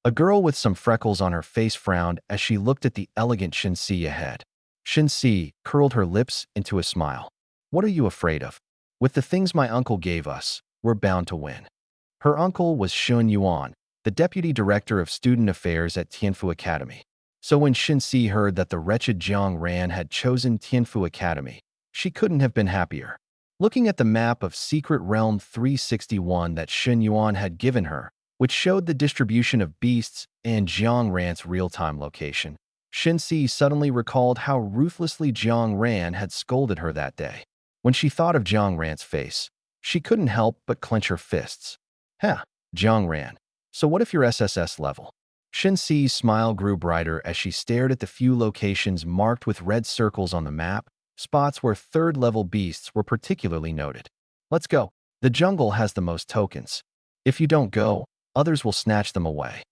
A girl with some freckles on her face frowned as she looked at the elegant Shinsi ahead. Shinsi curled her lips into a smile. What are you afraid of? With the things my uncle gave us, we're bound to win. Her uncle was Shun Yuan, the deputy director of student affairs at Tianfu Academy. So when Shinsi heard that the wretched Jiang Ran had chosen Tianfu Academy, she couldn't have been happier. Looking at the map of Secret Realm 361 that Shun Yuan had given her, which showed the distribution of beasts and Jiang Ran's real-time location, Shinsi suddenly recalled how ruthlessly Jiang Ran had scolded her that day. When she thought of Jiang Ran's face, she couldn't help but clench her fists. Huh, Jiang Ran. So what if you're SSS level? Shinsi's smile grew brighter as she stared at the few locations marked with red circles on the map, spots where 3rd-level beasts were particularly noted. Let's go. The jungle has the most tokens. If you don't go, others will snatch them away.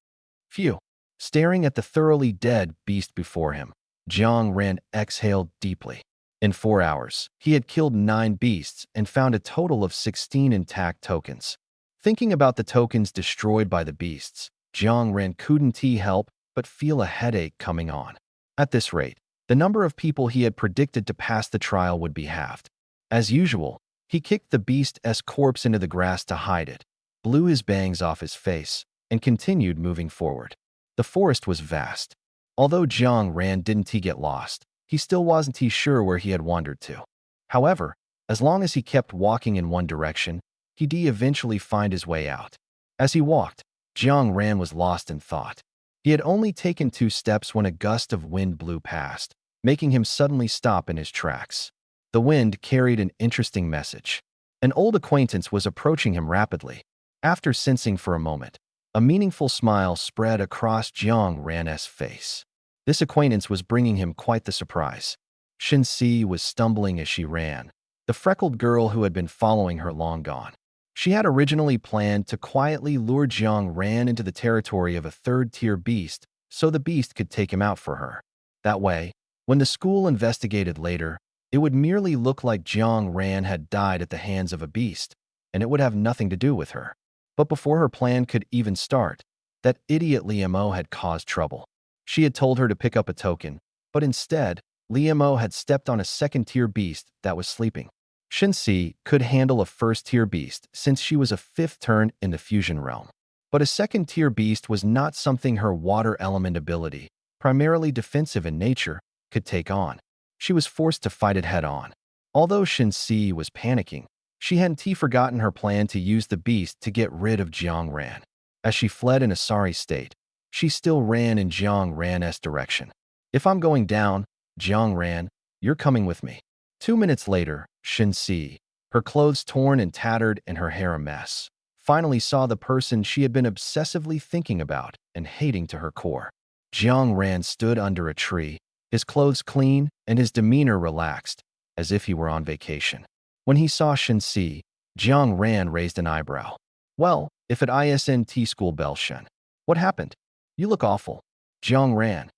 Phew. Staring at the thoroughly dead beast before him, Jiang Ran exhaled deeply. In 4 hours, he had killed 9 beasts and found a total of 16 intact tokens. Thinking about the tokens destroyed by the beasts, Jiang Ran couldn't help but feel a headache coming on. At this rate, the number of people he had predicted to pass the trial would be halved. As usual, he kicked the beast's corpse into the grass to hide it, blew his bangs off his face, and continued moving forward. The forest was vast. Although Jiang Ran didn't get lost, he still wasn't sure where he had wandered to. However, as long as he kept walking in one direction, he'd eventually find his way out. As he walked, Jiang Ran was lost in thought. He had only taken 2 steps when a gust of wind blew past, making him suddenly stop in his tracks. The wind carried an interesting message. An old acquaintance was approaching him rapidly. After sensing for a moment, a meaningful smile spread across Jiang Ran's face. This acquaintance was bringing him quite the surprise. Shinsi was stumbling as she ran, the freckled girl who had been following her long gone. She had originally planned to quietly lure Jiang Ran into the territory of a third-tier beast so the beast could take him out for her. That way, when the school investigated later, it would merely look like Jiang Ran had died at the hands of a beast, and it would have nothing to do with her. But before her plan could even start, that idiot Liamo had caused trouble. She had told her to pick up a token, but instead, Liamo had stepped on a second-tier beast that was sleeping. Shinsi could handle a first-tier beast since she was a fifth turn in the fusion realm. But a second-tier beast was not something her water element ability, primarily defensive in nature, could take on. She was forced to fight it head-on. Although Shinsi was panicking, she hadn't forgotten her plan to use the beast to get rid of Jiang Ran. As she fled in a sorry state, she still ran in Jiang Ran's direction. If I'm going down, Jiang Ran, you're coming with me. 2 minutes later, Shinsi, her clothes torn and tattered and her hair a mess, finally saw the person she had been obsessively thinking about and hating to her core. Jiang Ran stood under a tree, his clothes clean and his demeanor relaxed, as if he were on vacation. When he saw Shinsi, Jiang Ran raised an eyebrow. Well, if at ISNT school bell Shen. What happened? You look awful. Jiang Ran.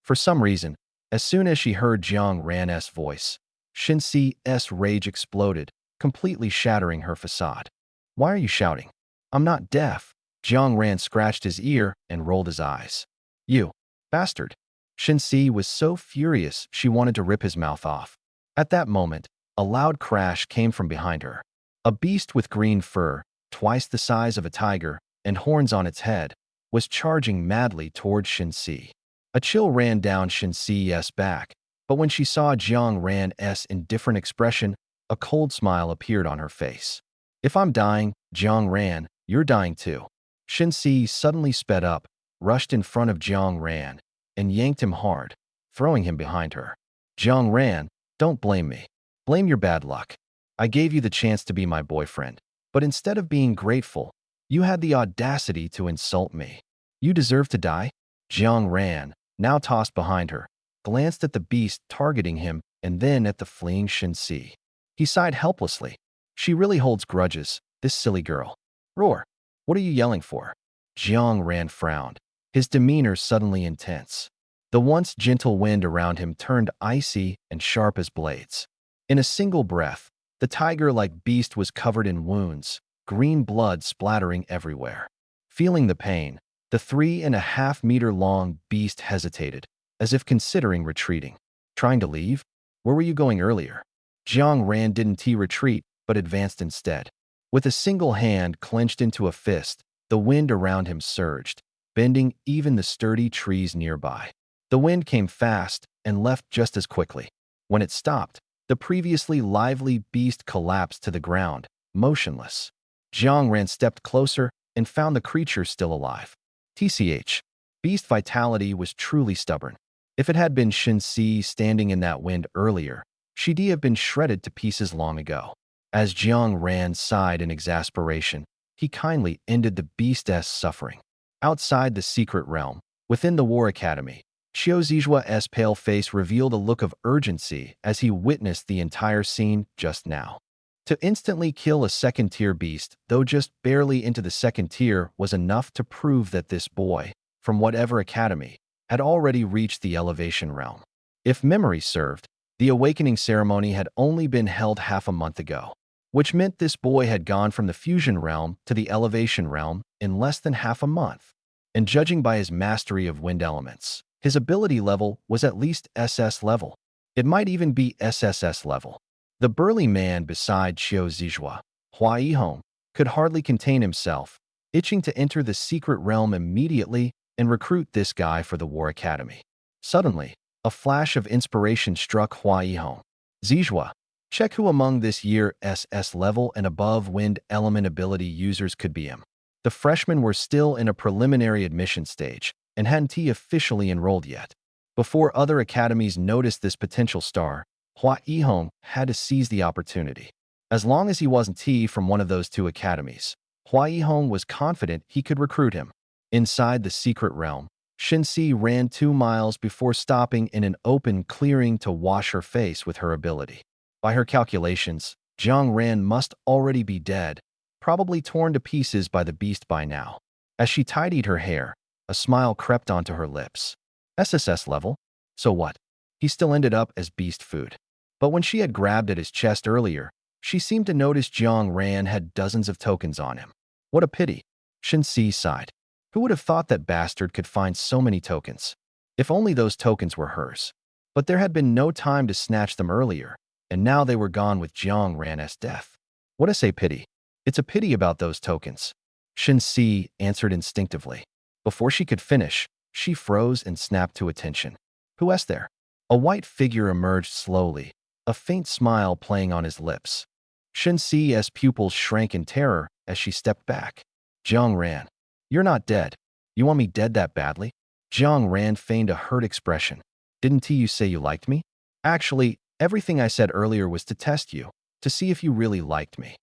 For some reason, as soon as she heard Jiang Ran's voice, Shinsi's rage exploded, completely shattering her facade. Why are you shouting? I'm not deaf. Jiang Ran scratched his ear and rolled his eyes. You bastard. Shinsi was so furious she wanted to rip his mouth off. At that moment, a loud crash came from behind her. A beast with green fur, twice the size of a tiger, and horns on its head, was charging madly towards Shinsi. A chill ran down Shinsi's back, but when she saw Jiang Ran's indifferent expression, a cold smile appeared on her face. If I'm dying, Jiang Ran, you're dying too. Shinsi suddenly sped up, rushed in front of Jiang Ran, and yanked him hard, throwing him behind her. Jiang Ran, don't blame me. Blame your bad luck. I gave you the chance to be my boyfriend, but instead of being grateful, you had the audacity to insult me. You deserve to die? Jiang Ran, now tossed behind her, glanced at the beast targeting him and then at the fleeing Shinsi. He sighed helplessly. She really holds grudges, this silly girl. Roar. What are you yelling for? Jiang Ran frowned, his demeanor suddenly intense. The once gentle wind around him turned icy and sharp as blades. In a single breath, the tiger-like beast was covered in wounds, green blood splattering everywhere. Feeling the pain, the 3.5-meter-long beast hesitated, as if considering retreating. Trying to leave? Where were you going earlier? Jiang Ran didn't retreat, but advanced instead. With a single hand clenched into a fist, the wind around him surged, bending even the sturdy trees nearby. The wind came fast and left just as quickly. When it stopped, the previously lively beast collapsed to the ground, motionless. Jiang Ran stepped closer and found the creature still alive. TCH. Beast vitality was truly stubborn. If it had been Shinsi standing in that wind earlier, she'd have been shredded to pieces long ago. As Jiang Ran sighed in exasperation, he kindly ended the beast's suffering. Outside the secret realm, within the War Academy, Qiu Zijua's pale face revealed a look of urgency as he witnessed the entire scene just now. To instantly kill a second-tier beast, though just barely into the second tier, was enough to prove that this boy, from whatever academy, had already reached the elevation realm. If memory served, the awakening ceremony had only been held half a month ago, which meant this boy had gone from the fusion realm to the elevation realm in less than half a month. And judging by his mastery of wind elements, his ability level was at least SS level. It might even be SSS level. The burly man beside Qiu Zijua, Hua Yihong, could hardly contain himself, itching to enter the secret realm immediately and recruit this guy for the War Academy. Suddenly, a flash of inspiration struck Hua Yihong. Zijua, check who among this year SS level and above wind element ability users could be him. The freshmen were still in a preliminary admission stage and hadn't officially enrolled yet. Before other academies noticed this potential star, Hua Yihong had to seize the opportunity. As long as he wasn't from one of those two academies, Hua Yihong was confident he could recruit him. Inside the secret realm, Shinsi ran 2 miles before stopping in an open clearing to wash her face with her ability. By her calculations, Jiang Ran must already be dead, probably torn to pieces by the beast by now. As she tidied her hair, a smile crept onto her lips. SSS level? So what? He still ended up as beast food. But when she had grabbed at his chest earlier, she seemed to notice Jiang Ran had dozens of tokens on him. What a pity. Shen Si sighed. Who would have thought that bastard could find so many tokens? If only those tokens were hers. But there had been no time to snatch them earlier, and now they were gone with Jiang Ran's death. What a say pity. It's a pity about those tokens. Shen Si answered instinctively. Before she could finish, she froze and snapped to attention. Who is there? A white figure emerged slowly, a faint smile playing on his lips. Shen Si's pupils shrank in terror as she stepped back. Jiang Ran. You're not dead. You want me dead that badly? Jiang Ran feigned a hurt expression. Didn't you say you liked me? Actually, everything I said earlier was to test you, to see if you really liked me.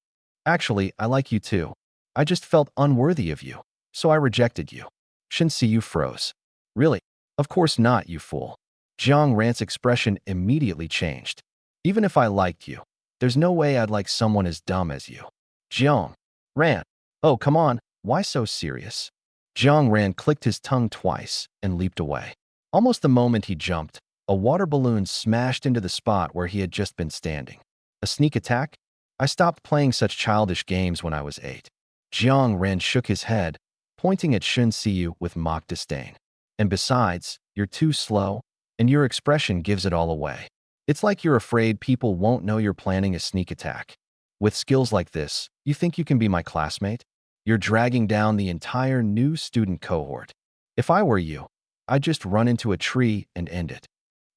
Actually, I like you too. I just felt unworthy of you, so I rejected you. Shen Si froze. Really? Of course not, you fool. Jiang Ran's expression immediately changed. Even if I liked you, there's no way I'd like someone as dumb as you. Jiang Ran. Oh, come on, why so serious? Jiang Ran clicked his tongue twice and leaped away. Almost the moment he jumped, a water balloon smashed into the spot where he had just been standing. A sneak attack? I stopped playing such childish games when I was 8. Jiang Ran shook his head, pointing at Shen Si with mock disdain. And besides, you're too slow, and your expression gives it all away. It's like you're afraid people won't know you're planning a sneak attack. With skills like this, you think you can be my classmate? You're dragging down the entire new student cohort. If I were you, I'd just run into a tree and end it.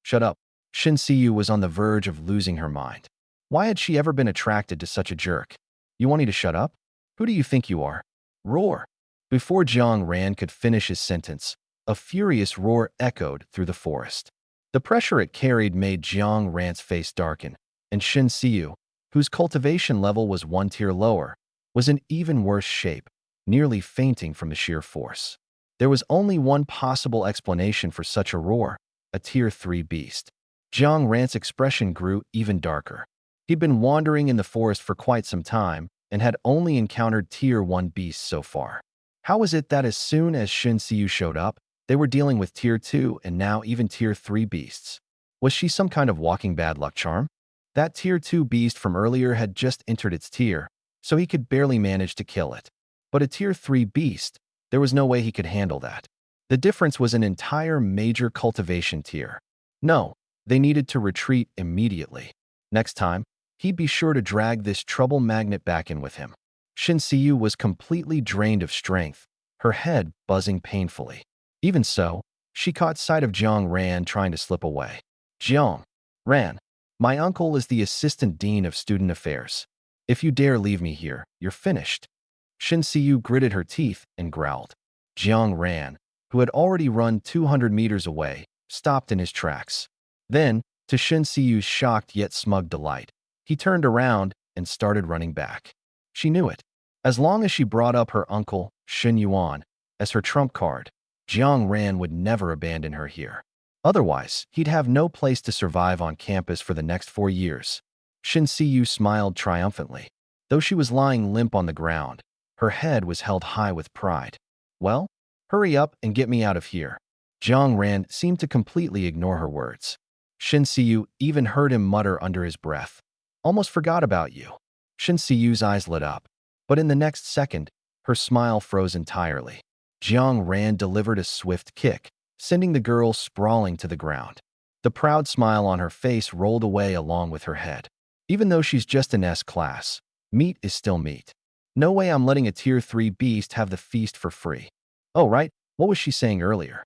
Shut up. Shen Si was on the verge of losing her mind. Why had she ever been attracted to such a jerk? You want me to shut up? Who do you think you are? Roar. Before Jiang Ran could finish his sentence, a furious roar echoed through the forest. The pressure it carried made Jiang Ran's face darken, and Shen Si, whose cultivation level was one tier lower, was in even worse shape, nearly fainting from the sheer force. There was only one possible explanation for such a roar, a tier 3 beast. Jiang Ran's expression grew even darker. He'd been wandering in the forest for quite some time and had only encountered tier 1 beasts so far. How was it that as soon as Shen Si showed up, they were dealing with tier 2 and now even tier 3 beasts? Was she some kind of walking bad luck charm? That tier 2 beast from earlier had just entered its tier, so he could barely manage to kill it. But a tier 3 beast, there was no way he could handle that. The difference was an entire major cultivation tier. No, they needed to retreat immediately. Next time, he'd be sure to drag this trouble magnet back in with him. Shen Si was completely drained of strength, her head buzzing painfully. Even so, she caught sight of Jiang Ran trying to slip away. Jiang Ran, my uncle is the assistant dean of student affairs. If you dare leave me here, you're finished. Shen Si gritted her teeth and growled. Jiang Ran, who had already run 200 meters away, stopped in his tracks. Then, to Shen Si's shocked yet smug delight, he turned around and started running back. She knew it. As long as she brought up her uncle, Shen Yuan, as her trump card, Jiang Ran would never abandon her here. Otherwise, he'd have no place to survive on campus for the next 4 years. Shen Si smiled triumphantly. Though she was lying limp on the ground, her head was held high with pride. Well, hurry up and get me out of here. Jiang Ran seemed to completely ignore her words. Shen Si even heard him mutter under his breath. Almost forgot about you. Shen Si's eyes lit up, but in the next second, her smile froze entirely. Jiang Ran delivered a swift kick, sending the girl sprawling to the ground. The proud smile on her face rolled away along with her head. Even though she's just an S class, meat is still meat. No way I'm letting a tier 3 beast have the feast for free. Oh, right, what was she saying earlier?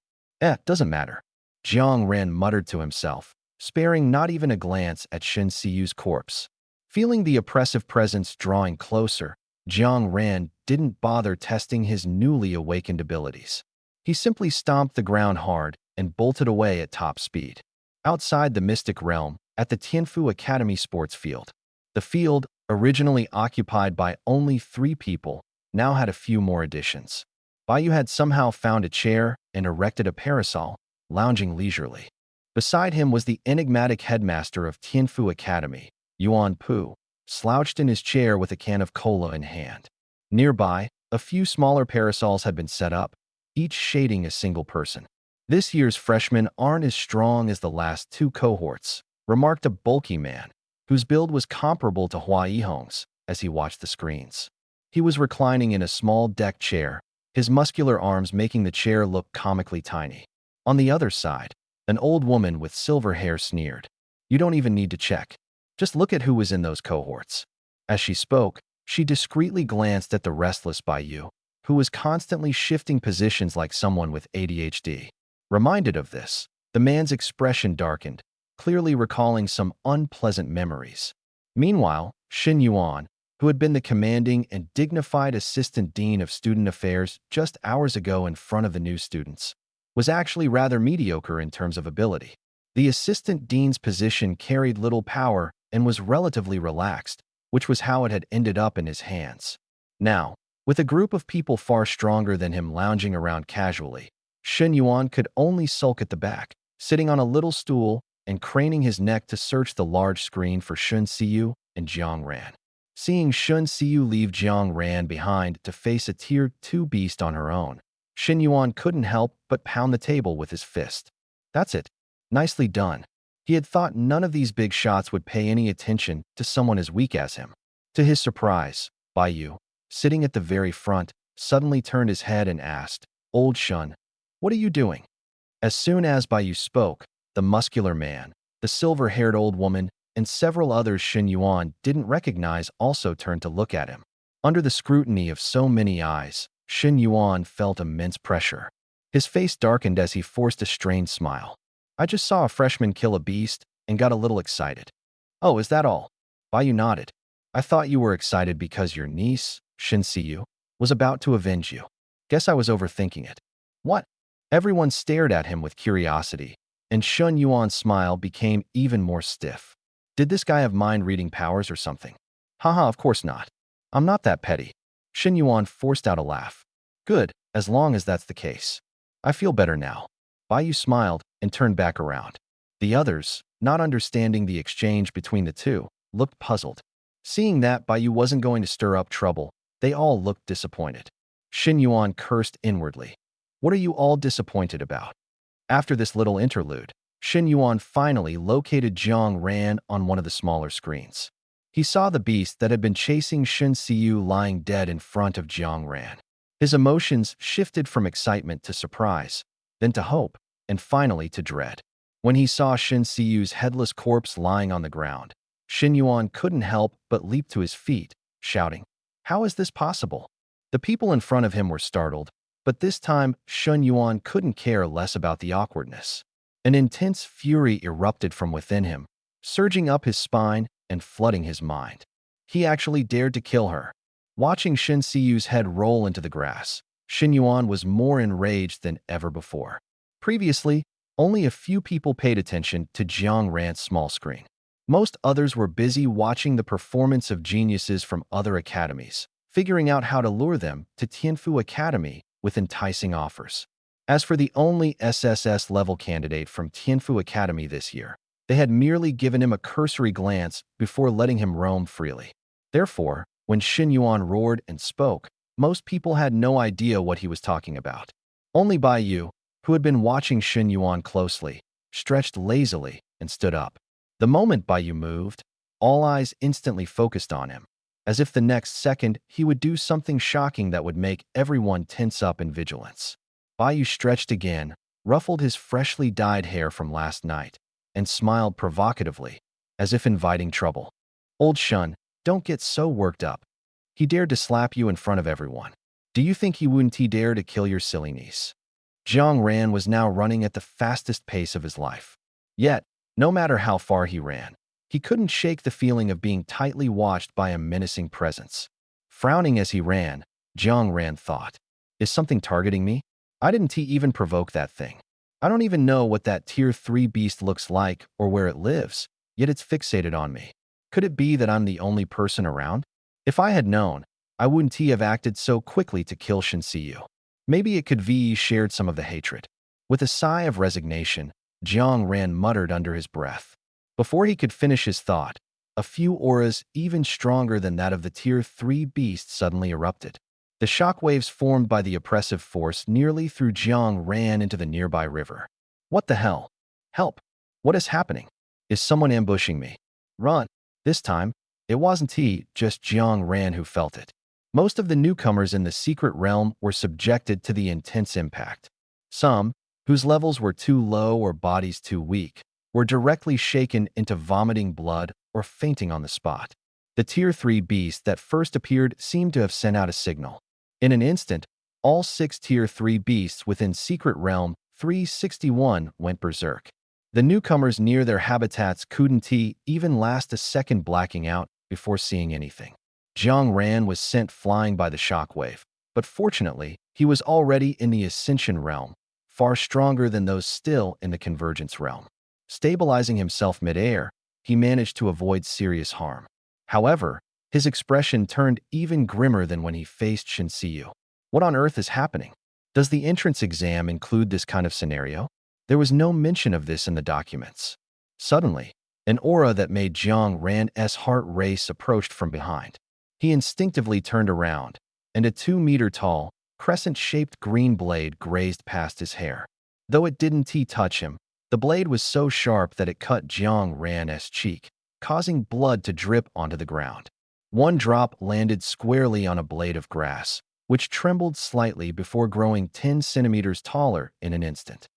Doesn't matter. Jiang Ran muttered to himself, sparing not even a glance at Shen Si's corpse. Feeling the oppressive presence drawing closer, Jiang Ran didn't bother testing his newly awakened abilities. He simply stomped the ground hard and bolted away at top speed. Outside the Mystic Realm, at the Tianfu Academy sports field. The field, originally occupied by only 3 people, now had a few more additions. Baiyu had somehow found a chair and erected a parasol, lounging leisurely. Beside him was the enigmatic headmaster of Tianfu Academy, Yuan Pu, slouched in his chair with a can of cola in hand. Nearby, a few smaller parasols had been set up, each shading a single person. This year's freshmen aren't as strong as the last two cohorts, remarked a bulky man, whose build was comparable to Hua Yihong's, as he watched the screens. He was reclining in a small deck chair, his muscular arms making the chair look comically tiny. On the other side, an old woman with silver hair sneered, "You don't even need to check. Just look at who was in those cohorts." As she spoke, she discreetly glanced at the restless Baiyu, who was constantly shifting positions like someone with ADHD. Reminded of this, the man's expression darkened, clearly recalling some unpleasant memories. Meanwhile, Xin Yuan, who had been the commanding and dignified assistant dean of student affairs just hours ago in front of the new students, was actually rather mediocre in terms of ability. The assistant dean's position carried little power and was relatively relaxed, which was how it had ended up in his hands. Now, with a group of people far stronger than him lounging around casually, Shen Yuan could only sulk at the back, sitting on a little stool and craning his neck to search the large screen for Shun Siyu and Jiang Ran. Seeing Shun Siyu leave Jiang Ran behind to face a Tier 2 beast on her own, Shen Yuan couldn't help but pound the table with his fist. That's it. Nicely done. He had thought none of these big shots would pay any attention to someone as weak as him. To his surprise, Baiyu, sitting at the very front, suddenly turned his head and asked, "Old Shun, what are you doing?" As soon as Baiyu spoke, the muscular man, the silver-haired old woman, and several others Shen Yuan didn't recognize also turned to look at him. Under the scrutiny of so many eyes, Shen Yuan felt immense pressure. His face darkened as he forced a strained smile. "I just saw a freshman kill a beast and got a little excited." "Oh, is that all?" Baiyu nodded. "I thought you were excited because your niece, Shin Siyu, was about to avenge you. Guess I was overthinking it." "What?" Everyone stared at him with curiosity, and Shun Yuan's smile became even more stiff. Did this guy have mind-reading powers or something? "Haha, of course not. I'm not that petty." Shin Yuan forced out a laugh. "Good, as long as that's the case. I feel better now." Baiyu smiled and turned back around. The others, not understanding the exchange between the two, looked puzzled. Seeing that Baiyu wasn't going to stir up trouble, they all looked disappointed. Shin Yuan cursed inwardly. "What are you all disappointed about?" After this little interlude, Shin Yuan finally located Jiang Ran on one of the smaller screens. He saw the beast that had been chasing Shin Siyu lying dead in front of Jiang Ran. His emotions shifted from excitement to surprise, then to hope, and finally to dread. When he saw Shin Siyu's headless corpse lying on the ground, Shin Yuan couldn't help but leap to his feet, shouting, "How is this possible?" The people in front of him were startled, but this time Shun Yuan couldn't care less about the awkwardness. An intense fury erupted from within him, surging up his spine and flooding his mind. He actually dared to kill her. Watching Shin Siyu's head roll into the grass, Shin Yuan was more enraged than ever before. Previously, only a few people paid attention to Jiang Ran's small screen. Most others were busy watching the performance of geniuses from other academies, figuring out how to lure them to Tianfu Academy with enticing offers. As for the only SSS level candidate from Tianfu Academy this year, they had merely given him a cursory glance before letting him roam freely. Therefore, when Shin Yuan roared and spoke, most people had no idea what he was talking about. Only Baiyu, who had been watching Shin Yuan closely, stretched lazily and stood up. The moment Baiyu moved, all eyes instantly focused on him, as if the next second he would do something shocking that would make everyone tense up in vigilance. Baiyu stretched again, ruffled his freshly dyed hair from last night, and smiled provocatively, as if inviting trouble. "Old Shun, don't get so worked up. He dared to slap you in front of everyone. Do you think he wouldn't dare to kill your silly niece?" Jiang Ran was now running at the fastest pace of his life. Yet, no matter how far he ran, he couldn't shake the feeling of being tightly watched by a menacing presence. Frowning as he ran, Jiang Ran thought, "Is something targeting me? I didn't even provoke that thing. I don't even know what that Tier 3 beast looks like or where it lives, yet it's fixated on me. Could it be that I'm the only person around? If I had known, I wouldn't have acted so quickly to kill Shin Siyu. Maybe it could be shared some of the hatred." With a sigh of resignation, Jiang Ran muttered under his breath. Before he could finish his thought, A few auras even stronger than that of the Tier 3 beast suddenly erupted. The shockwaves formed by the oppressive force nearly threw Jiang Ran into the nearby river. What the hell? Help! What is happening? Is someone ambushing me? Run! This time, it wasn't he, just Jiang Ran who felt it. Most of the newcomers in the secret realm were subjected to the intense impact. Some, whose levels were too low or bodies too weak, were directly shaken into vomiting blood or fainting on the spot. The Tier 3 beast that first appeared seemed to have sent out a signal. In an instant, all 6 Tier 3 beasts within Secret Realm 361 went berserk. The newcomers near their habitats couldn't even last a second blacking out before seeing anything. Jiang Ran was sent flying by the shockwave, but fortunately, he was already in the Ascension Realm, far stronger than those still in the Convergence Realm. Stabilizing himself mid-air, he managed to avoid serious harm. However, his expression turned even grimmer than when he faced Shinsiyu. What on earth is happening? Does the entrance exam include this kind of scenario? There was no mention of this in the documents. Suddenly, an aura that made Jiang Ran's heart race approached from behind. He instinctively turned around, and a 2-meter-tall, crescent-shaped green blade grazed past his hair. Though it didn't touch him, the blade was so sharp that it cut Jiang Ran's cheek, causing blood to drip onto the ground. One drop landed squarely on a blade of grass, which trembled slightly before growing 10 centimeters taller in an instant.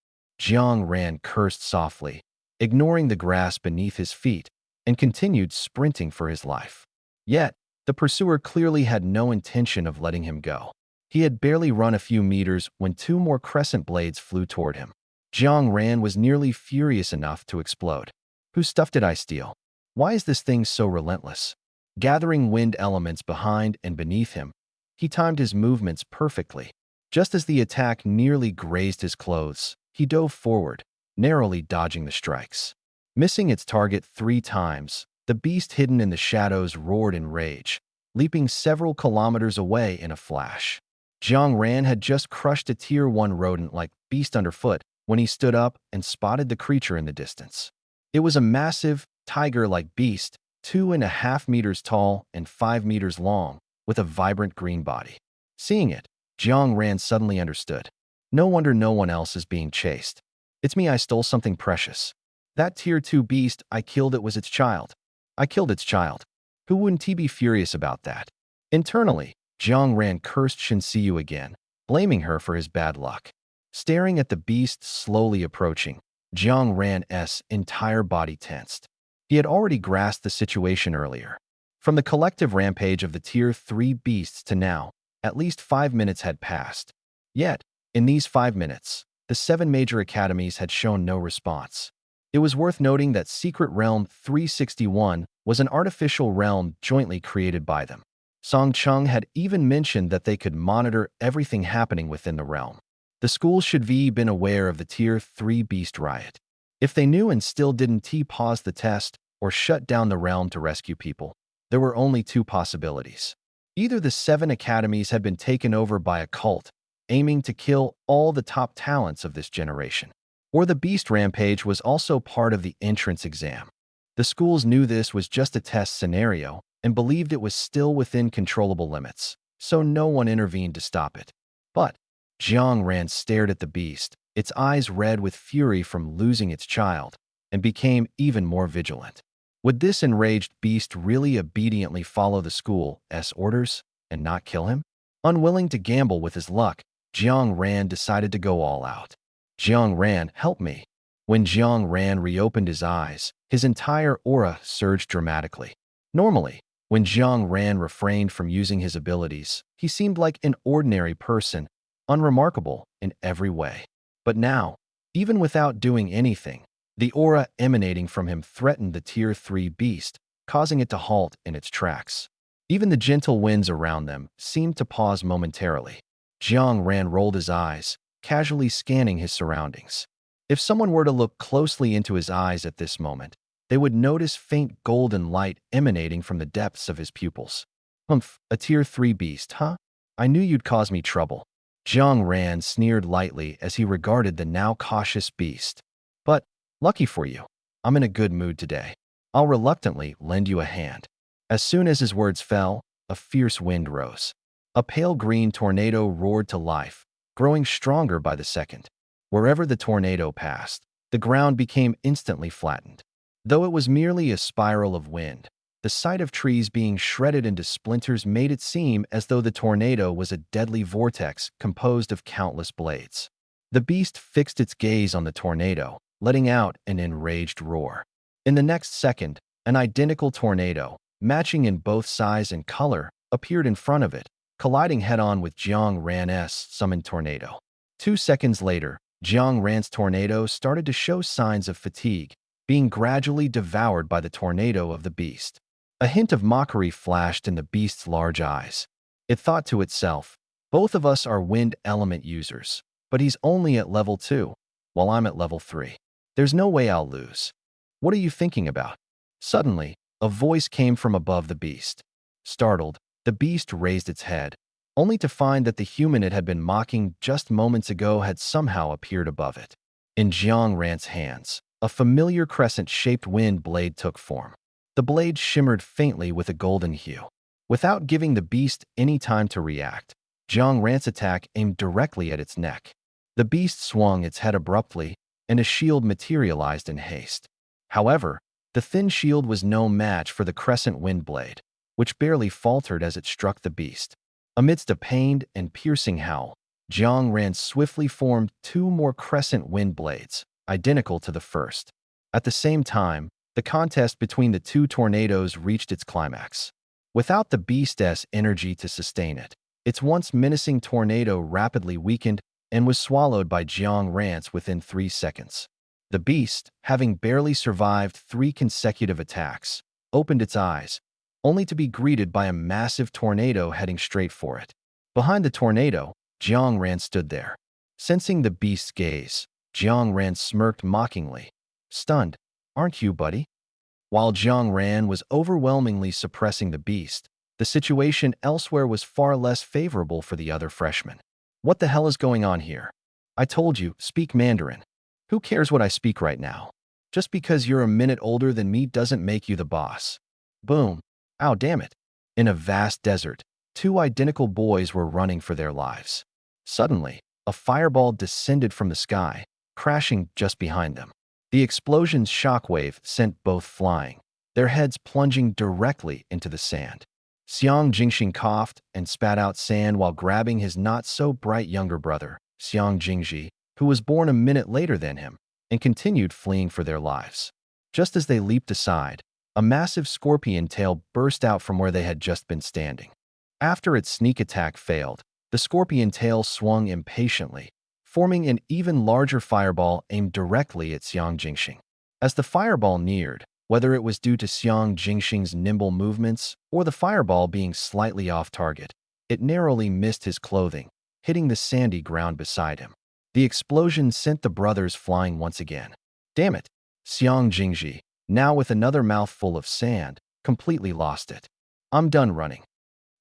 Jiang Ran cursed softly, ignoring the grass beneath his feet, and continued sprinting for his life. Yet, the pursuer clearly had no intention of letting him go. He had barely run a few meters when 2 more crescent blades flew toward him. Jiang Ran was nearly furious enough to explode. Whose stuff did I steal? Why is this thing so relentless? Gathering wind elements behind and beneath him, he timed his movements perfectly. Just as the attack nearly grazed his clothes, he dove forward, narrowly dodging the strikes. Missing its target 3 times, the beast hidden in the shadows roared in rage, leaping several kilometers away in a flash. Jiang Ran had just crushed a Tier 1 rodent-like beast underfoot when he stood up and spotted the creature in the distance. It was a massive, tiger-like beast, 2.5 meters tall and 5 meters long, with a vibrant green body. Seeing it, Jiang Ran suddenly understood. No wonder no one else is being chased. It's me. I stole something precious. That Tier 2 beast, I killed it was its child. I killed its child. Who wouldn't he be furious about that? Internally, Jiang Ran cursed Shinsiyu again, blaming her for his bad luck. Staring at the beast slowly approaching, Jiang Ran's entire body tensed. He had already grasped the situation earlier. From the collective rampage of the Tier 3 beasts to now, at least 5 minutes had passed. Yet, in these 5 minutes, the 7 major academies had shown no response. It was worth noting that Secret Realm 361 was an artificial realm jointly created by them. Song Chung had even mentioned that they could monitor everything happening within the realm. The schools should have been aware of the Tier 3 beast riot. If they knew and still didn't pause the test or shut down the realm to rescue people, there were only 2 possibilities. Either the 7 academies had been taken over by a cult, aiming to kill all the top talents of this generation, or the beast rampage was also part of the entrance exam. The schools knew this was just a test scenario and believed it was still within controllable limits, so no one intervened to stop it. But Jiang Ran stared at the beast, its eyes red with fury from losing its child, and became even more vigilant. Would this enraged beast really obediently follow the school's orders and not kill him? Unwilling to gamble with his luck, Jiang Ran decided to go all out. Jiang Ran, help me. When Jiang Ran reopened his eyes, his entire aura surged dramatically. Normally, when Jiang Ran refrained from using his abilities, he seemed like an ordinary person, unremarkable in every way. But now, even without doing anything, the aura emanating from him threatened the Tier 3 beast, causing it to halt in its tracks. Even the gentle winds around them seemed to pause momentarily. Jiang Ran rolled his eyes, casually scanning his surroundings. If someone were to look closely into his eyes at this moment, they would notice faint golden light emanating from the depths of his pupils. Humph, a Tier 3 beast, huh? I knew you'd cause me trouble. Jiang Ran sneered lightly as he regarded the now cautious beast. But, lucky for you, I'm in a good mood today. I'll reluctantly lend you a hand." As soon as his words fell, a fierce wind rose. A pale green tornado roared to life, growing stronger by the second. Wherever the tornado passed, the ground became instantly flattened. Though it was merely a spiral of wind, the sight of trees being shredded into splinters made it seem as though the tornado was a deadly vortex composed of countless blades. The beast fixed its gaze on the tornado, letting out an enraged roar. In the next second, an identical tornado, matching in both size and color, appeared in front of it, colliding head-on with Jiang Ran's summoned tornado. 2 seconds later, Jiang Ran's tornado started to show signs of fatigue, being gradually devoured by the tornado of the beast. A hint of mockery flashed in the beast's large eyes. It thought to itself, "Both of us are wind element users, but he's only at level 2, while I'm at level 3. There's no way I'll lose. What are you thinking about?" Suddenly, a voice came from above the beast. Startled, the beast raised its head, only to find that the human it had been mocking just moments ago had somehow appeared above it. In Jiang Ran's hands, a familiar crescent-shaped wind blade took form. The blade shimmered faintly with a golden hue. Without giving the beast any time to react, Jiang Ran's attack aimed directly at its neck. The beast swung its head abruptly, and a shield materialized in haste. However, the thin shield was no match for the crescent wind blade, which barely faltered as it struck the beast. Amidst a pained and piercing howl, Jiang Ran swiftly formed 2 more crescent wind blades, identical to the first. At the same time, the contest between the 2 tornadoes reached its climax. Without the beast's energy to sustain it, its once menacing tornado rapidly weakened and was swallowed by Jiang Ran's within 3 seconds. The beast, having barely survived 3 consecutive attacks, opened its eyes, only to be greeted by a massive tornado heading straight for it. Behind the tornado, Jiang Ran stood there. Sensing the beast's gaze, Jiang Ran smirked mockingly. "Stunned, aren't you, buddy?" While Jiang Ran was overwhelmingly suppressing the beast, the situation elsewhere was far less favorable for the other freshmen. "What the hell is going on here? I told you, speak Mandarin. Who cares what I speak right now? Just because you're a minute older than me doesn't make you the boss." Boom. Ow, damn it. In a vast desert, 2 identical boys were running for their lives. Suddenly, a fireball descended from the sky, crashing just behind them. The explosion's shockwave sent both flying, their heads plunging directly into the sand. Xiang Jingxing coughed and spat out sand while grabbing his not-so-bright younger brother, Xiang Jingji, who was born a minute later than him, and continued fleeing for their lives. Just as they leaped aside, a massive scorpion tail burst out from where they had just been standing. After its sneak attack failed, the scorpion tail swung impatiently, forming an even larger fireball aimed directly at Xiang Jingxing. As the fireball neared, whether it was due to Xiang Jingxing's nimble movements or the fireball being slightly off target, it narrowly missed his clothing, hitting the sandy ground beside him. The explosion sent the brothers flying once again. "Damn it!" Xiang Jingji, now with another mouthful of sand, completely lost it. "I'm done running."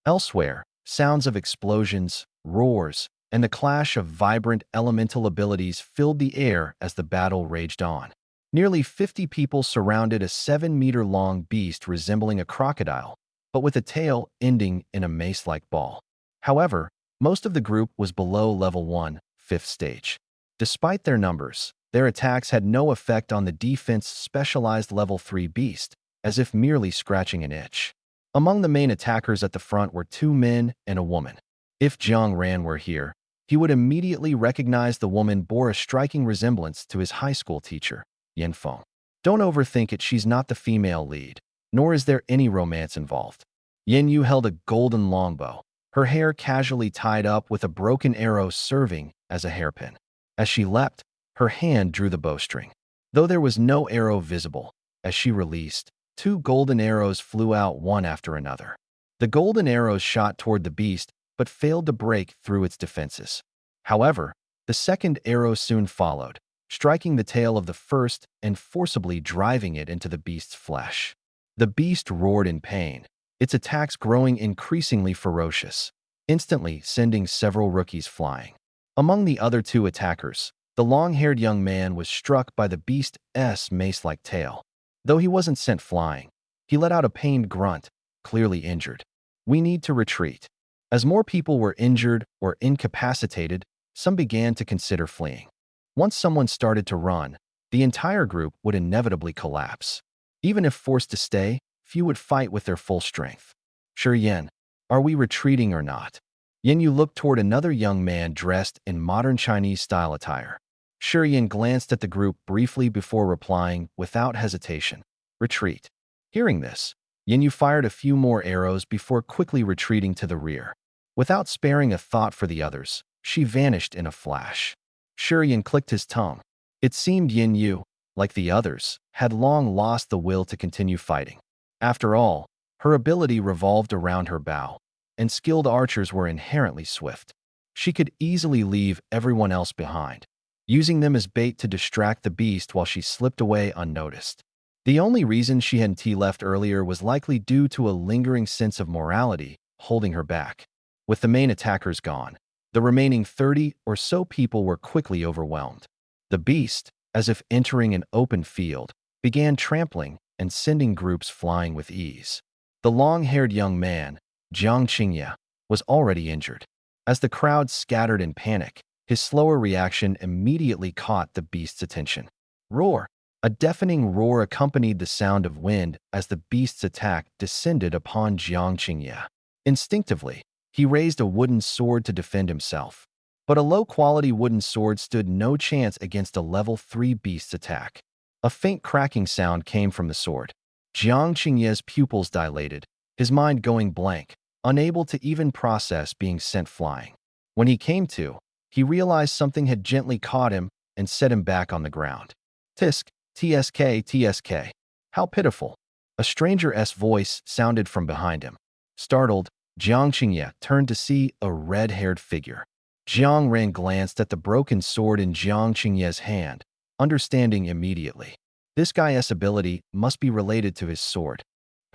Elsewhere, sounds of explosions, roars, and the clash of vibrant elemental abilities filled the air as the battle raged on. Nearly 50 people surrounded a 7-meter-long beast resembling a crocodile, but with a tail ending in a mace-like ball. However, most of the group was below level 1, 5th stage. Despite their numbers, their attacks had no effect on the defense-specialized level 3 beast, as if merely scratching an itch. Among the main attackers at the front were 2 men and a woman. If Jiang Ran were here, he would immediately recognize the woman bore a striking resemblance to his high school teacher, Yen Feng. Don't overthink it, she's not the female lead, nor is there any romance involved. Yen Yu held a golden longbow, her hair casually tied up with a broken arrow serving as a hairpin. As she leapt, her hand drew the bowstring. Though there was no arrow visible, as she released, 2 golden arrows flew out one after another. The golden arrows shot toward the beast, but failed to break through its defenses. However, the second arrow soon followed, striking the tail of the first and forcibly driving it into the beast's flesh. The beast roared in pain, its attacks growing increasingly ferocious, instantly sending several rookies flying. Among the other 2 attackers, the long-haired young man was struck by the beast's mace-like tail. Though he wasn't sent flying, he let out a pained grunt, clearly injured. We need to retreat. As more people were injured or incapacitated, some began to consider fleeing. Once someone started to run, the entire group would inevitably collapse. Even if forced to stay, few would fight with their full strength. Sure, Yen, are we retreating or not? Yen Yu looked toward another young man dressed in modern Chinese-style attire. Sure Yen glanced at the group briefly before replying without hesitation. Retreat. Hearing this, Yen Yu fired a few more arrows before quickly retreating to the rear. Without sparing a thought for the others, she vanished in a flash. Sure Yen clicked his tongue. It seemed Yen Yu, like the others, had long lost the will to continue fighting. After all, her ability revolved around her bow, and skilled archers were inherently swift. She could easily leave everyone else behind, using them as bait to distract the beast while she slipped away unnoticed. The only reason she hadn't left earlier was likely due to a lingering sense of morality holding her back. With the main attackers gone, the remaining 30 or so people were quickly overwhelmed. The beast, as if entering an open field, began trampling and sending groups flying with ease. The long-haired young man, Jiang Qingye, was already injured. As the crowd scattered in panic, his slower reaction immediately caught the beast's attention. Roar! A deafening roar accompanied the sound of wind as the beast's attack descended upon Jiang Qingye. Instinctively, he raised a wooden sword to defend himself. But a low-quality wooden sword stood no chance against a level 3 beast's attack. A faint cracking sound came from the sword. Jiang Qingye's pupils dilated, his mind going blank, unable to even process being sent flying. When he came to, he realized something had gently caught him and set him back on the ground. Tisk, TSK, TSK. How pitiful. A stranger's voice sounded from behind him. Startled, Jiang Qingye turned to see a red-haired figure. Jiang Ran glanced at the broken sword in Jiang Qingye's hand, understanding immediately. This guy's ability must be related to his sword.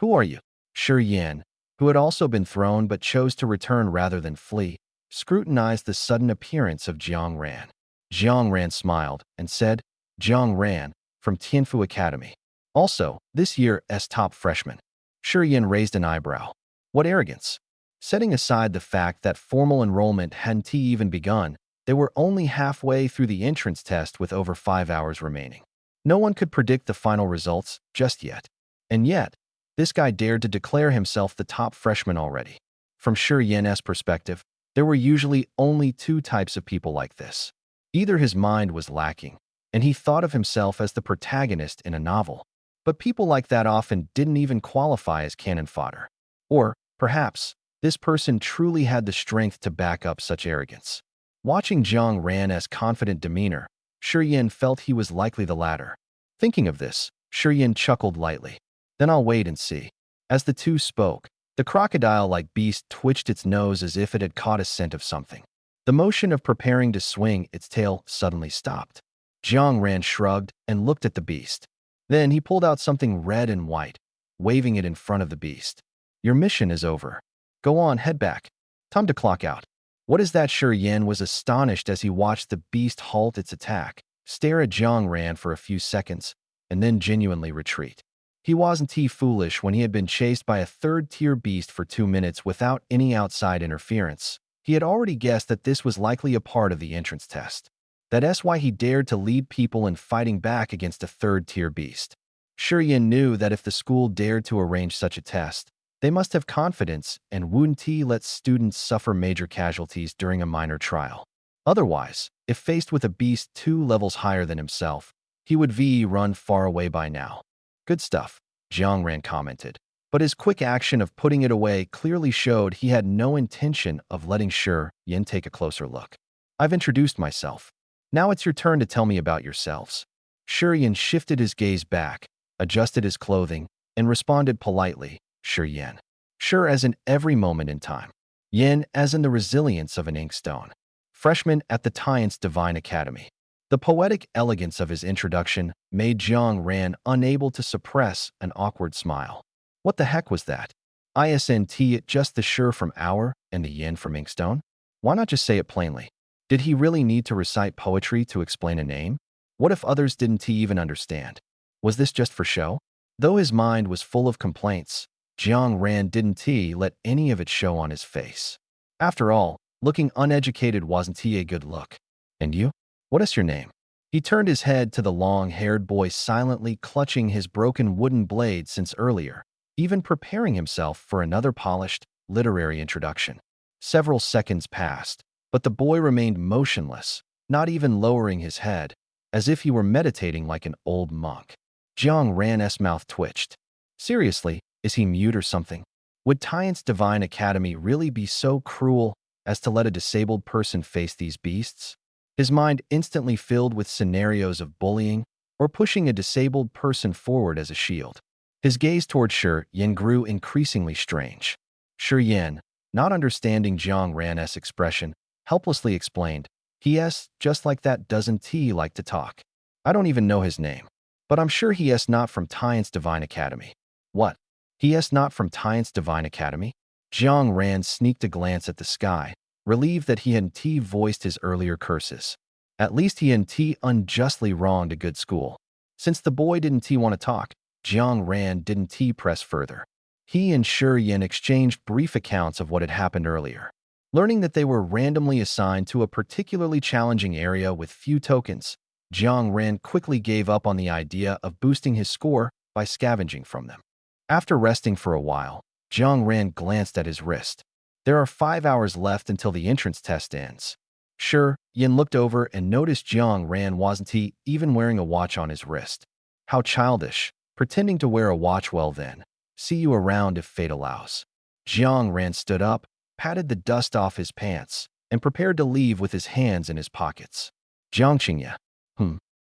Who are you? Shi Yan, who had also been thrown but chose to return rather than flee, scrutinized the sudden appearance of Jiang Ran. Jiang Ran smiled and said, Jiang Ran, from Tianfu Academy. Also, this year's top freshman. Shi Yan raised an eyebrow. What arrogance! Setting aside the fact that formal enrollment hadn't even begun, they were only halfway through the entrance test with over 5 hours remaining. No one could predict the final results just yet. And yet, this guy dared to declare himself the top freshman already. From Shi Yan's perspective, there were usually only 2 types of people like this. Either his mind was lacking, and he thought of himself as the protagonist in a novel, but people like that often didn't even qualify as cannon fodder. Or, perhaps, this person truly had the strength to back up such arrogance. Watching Jiang Ran's confident demeanor, Shi Yan felt he was likely the latter. Thinking of this, Shi Yan chuckled lightly. Then I'll wait and see. As the two spoke, the crocodile-like beast twitched its nose as if it had caught a scent of something. The motion of preparing to swing its tail suddenly stopped. Jiang Ran shrugged and looked at the beast. Then he pulled out something red and white, waving it in front of the beast. Your mission is over. Go on, head back. Time to clock out. What is that? Shi Yan was astonished as he watched the beast halt its attack, stare at Jiang Ran for a few seconds, and then genuinely retreat. He wasn't foolish when he had been chased by a third-tier beast for 2 minutes without any outside interference. He had already guessed that this was likely a part of the entrance test. That's why he dared to lead people in fighting back against a third-tier beast. Shi Yan knew that if the school dared to arrange such a test, they must have confidence and wouldn't let students suffer major casualties during a minor trial. Otherwise, if faced with a beast 2 levels higher than himself, he would run far away by now. Good stuff, Jiang Ran commented, but his quick action of putting it away clearly showed he had no intention of letting Shi Yan take a closer look. I've introduced myself. Now it's your turn to tell me about yourselves. Shi Yan shifted his gaze back, adjusted his clothing, and responded politely, Shi Yan. Sure as in every moment in time. Yan as in the resilience of an inkstone. Freshman at the Tian's Divine Academy. The poetic elegance of his introduction made Jiang Ran unable to suppress an awkward smile. What the heck was that? Isn't just the Shi from Hour and the Yin from Inkstone? Why not just say it plainly? Did he really need to recite poetry to explain a name? What if others didn't even understand? Was this just for show? Though his mind was full of complaints, Jiang Ran didn't let any of it show on his face. After all, looking uneducated wasn't a good look. And you? What is your name? He turned his head to the long-haired boy, silently clutching his broken wooden blade since earlier, even preparing himself for another polished, literary introduction. Several seconds passed, but the boy remained motionless, not even lowering his head, as if he were meditating like an old monk. Jiang Ran's mouth twitched. Seriously, is he mute or something? Would Tian's Divine Academy really be so cruel as to let a disabled person face these beasts? His mind instantly filled with scenarios of bullying or pushing a disabled person forward as a shield. His gaze toward Shi Yan grew increasingly strange. Shi Yan, not understanding Jiang Ran's expression, helplessly explained, "He-s, just like that, doesn't he like to talk? I don't even know his name. But I'm sure he-s not from Tian's Divine Academy." "What? He-s not from Tian's Divine Academy?" Jiang Ran sneaked a glance at the sky, relieved that he hadn't voiced his earlier curses. At least he hadn't unjustly wronged a good school. Since the boy didn't want to talk, Jiang Ran didn't press further. He and Shi Yan exchanged brief accounts of what had happened earlier. Learning that they were randomly assigned to a particularly challenging area with few tokens, Jiang Ran quickly gave up on the idea of boosting his score by scavenging from them. After resting for a while, Jiang Ran glanced at his wrist. There are 5 hours left until the entrance test ends. Shi Yan looked over and noticed Jiang Ran wasn't even wearing a watch on his wrist. How childish, pretending to wear a watch. Well then, see you around if fate allows. Jiang Ran stood up, patted the dust off his pants, and prepared to leave with his hands in his pockets. Jiang Qingya.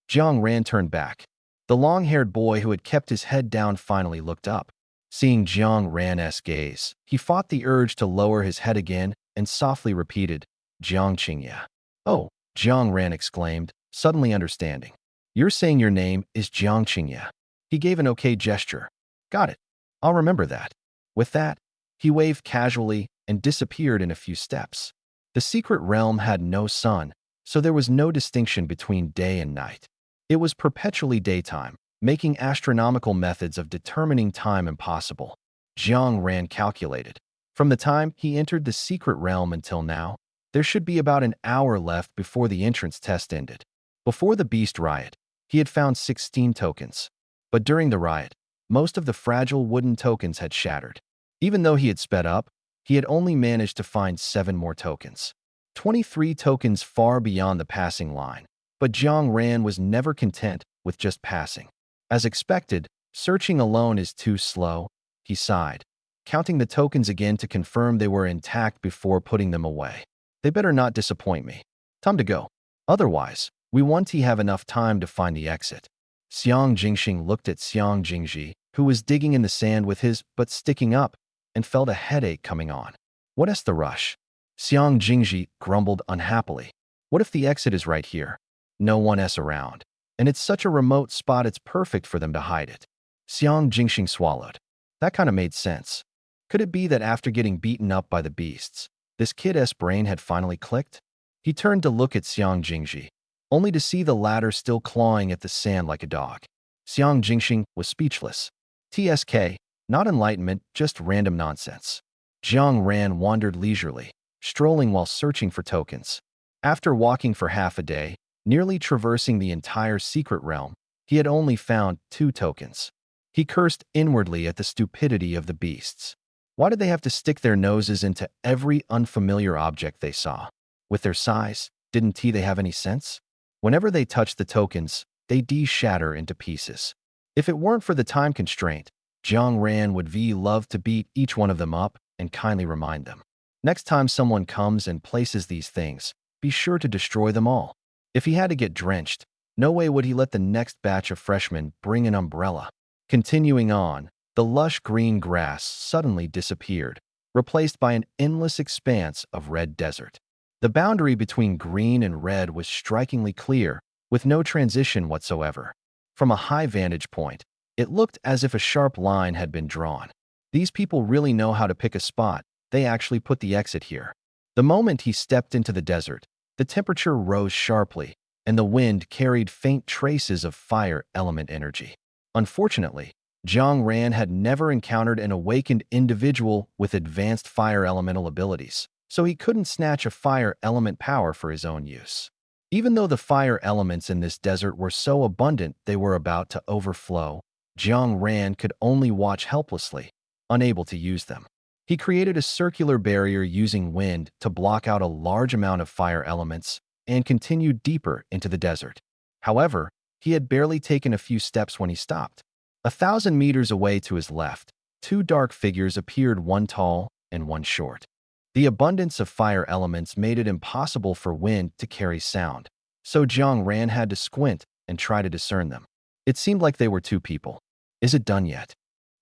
Jiang Ran turned back. The long-haired boy who had kept his head down finally looked up. Seeing Jiang Ran's gaze, he fought the urge to lower his head again and softly repeated, "Jiang Qingya." "Oh," Jiang Ran exclaimed, suddenly understanding. "You're saying your name is Jiang Qingya." He gave an okay gesture. "Got it. I'll remember that." With that, he waved casually and disappeared in a few steps. The secret realm had no sun, so there was no distinction between day and night. It was perpetually daytime, making astronomical methods of determining time impossible. Jiang Ran calculated. From the time he entered the secret realm until now, there should be about an hour left before the entrance test ended. Before the beast riot, he had found 16 tokens. But during the riot, most of the fragile wooden tokens had shattered. Even though he had sped up, he had only managed to find 7 more tokens. 23 tokens far beyond the passing line. But Jiang Ran was never content with just passing. As expected, searching alone is too slow, he sighed, counting the tokens again to confirm they were intact before putting them away. They better not disappoint me. Time to go. Otherwise, we won't have enough time to find the exit. Xiang Jingxing looked at Xiang Jingji, who was digging in the sand with his butt sticking up, and felt a headache coming on. "What is the rush?" Xiang Jingji grumbled unhappily. "What if the exit is right here? No one's around. And it's such a remote spot it's perfect for them to hide it." Xiang Jingxing swallowed. That kind of made sense. Could it be that after getting beaten up by the beasts, this kid's brain had finally clicked? He turned to look at Xiang Jingji, only to see the latter still clawing at the sand like a dog. Xiang Jingxing was speechless. TSK, not enlightenment, just random nonsense. Jiang Ran wandered leisurely, strolling while searching for tokens. After walking for half a day, nearly traversing the entire secret realm, he had only found 2 tokens. He cursed inwardly at the stupidity of the beasts. Why did they have to stick their noses into every unfamiliar object they saw? With their size, didn't they have any sense? Whenever they touched the tokens, they shatter into pieces. If it weren't for the time constraint, Jiang Ran would love to beat each one of them up and kindly remind them. Next time someone comes and places these things, be sure to destroy them all. If he had to get drenched, no way would he let the next batch of freshmen bring an umbrella. Continuing on, the lush green grass suddenly disappeared, replaced by an endless expanse of red desert. The boundary between green and red was strikingly clear, with no transition whatsoever. From a high vantage point, it looked as if a sharp line had been drawn. These people really know how to pick a spot. They actually put the exit here. The moment he stepped into the desert, the temperature rose sharply, and the wind carried faint traces of fire element energy. Unfortunately, Jiang Ran had never encountered an awakened individual with advanced fire elemental abilities, so he couldn't snatch a fire element power for his own use. Even though the fire elements in this desert were so abundant they were about to overflow, Jiang Ran could only watch helplessly, unable to use them. He created a circular barrier using wind to block out a large amount of fire elements and continued deeper into the desert. However, he had barely taken a few steps when he stopped. 1,000 meters away to his left, two dark figures appeared, one tall and one short. The abundance of fire elements made it impossible for wind to carry sound, so Jiang Ran had to squint and try to discern them. It seemed like they were two people. Is it done yet?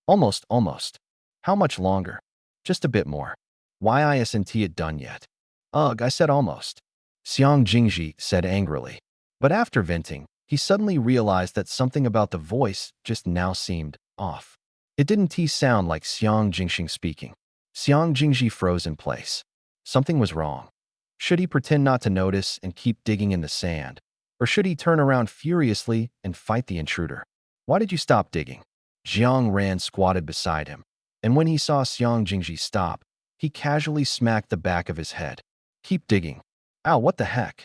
Almost. How much longer? Just a bit more. Why isn't it done yet? Ugh, I said almost. Xiang Jingji said angrily. But after venting, he suddenly realized that something about the voice just now seemed off. It didn't sound like Xiang Jingxing speaking. Xiang Jingji froze in place. Something was wrong. Should he pretend not to notice and keep digging in the sand? Or should he turn around furiously and fight the intruder? Why did you stop digging? Jiang Ran squatted beside him, and when he saw Xiang Jingji stop, he casually smacked the back of his head. Keep digging. Ow, what the heck?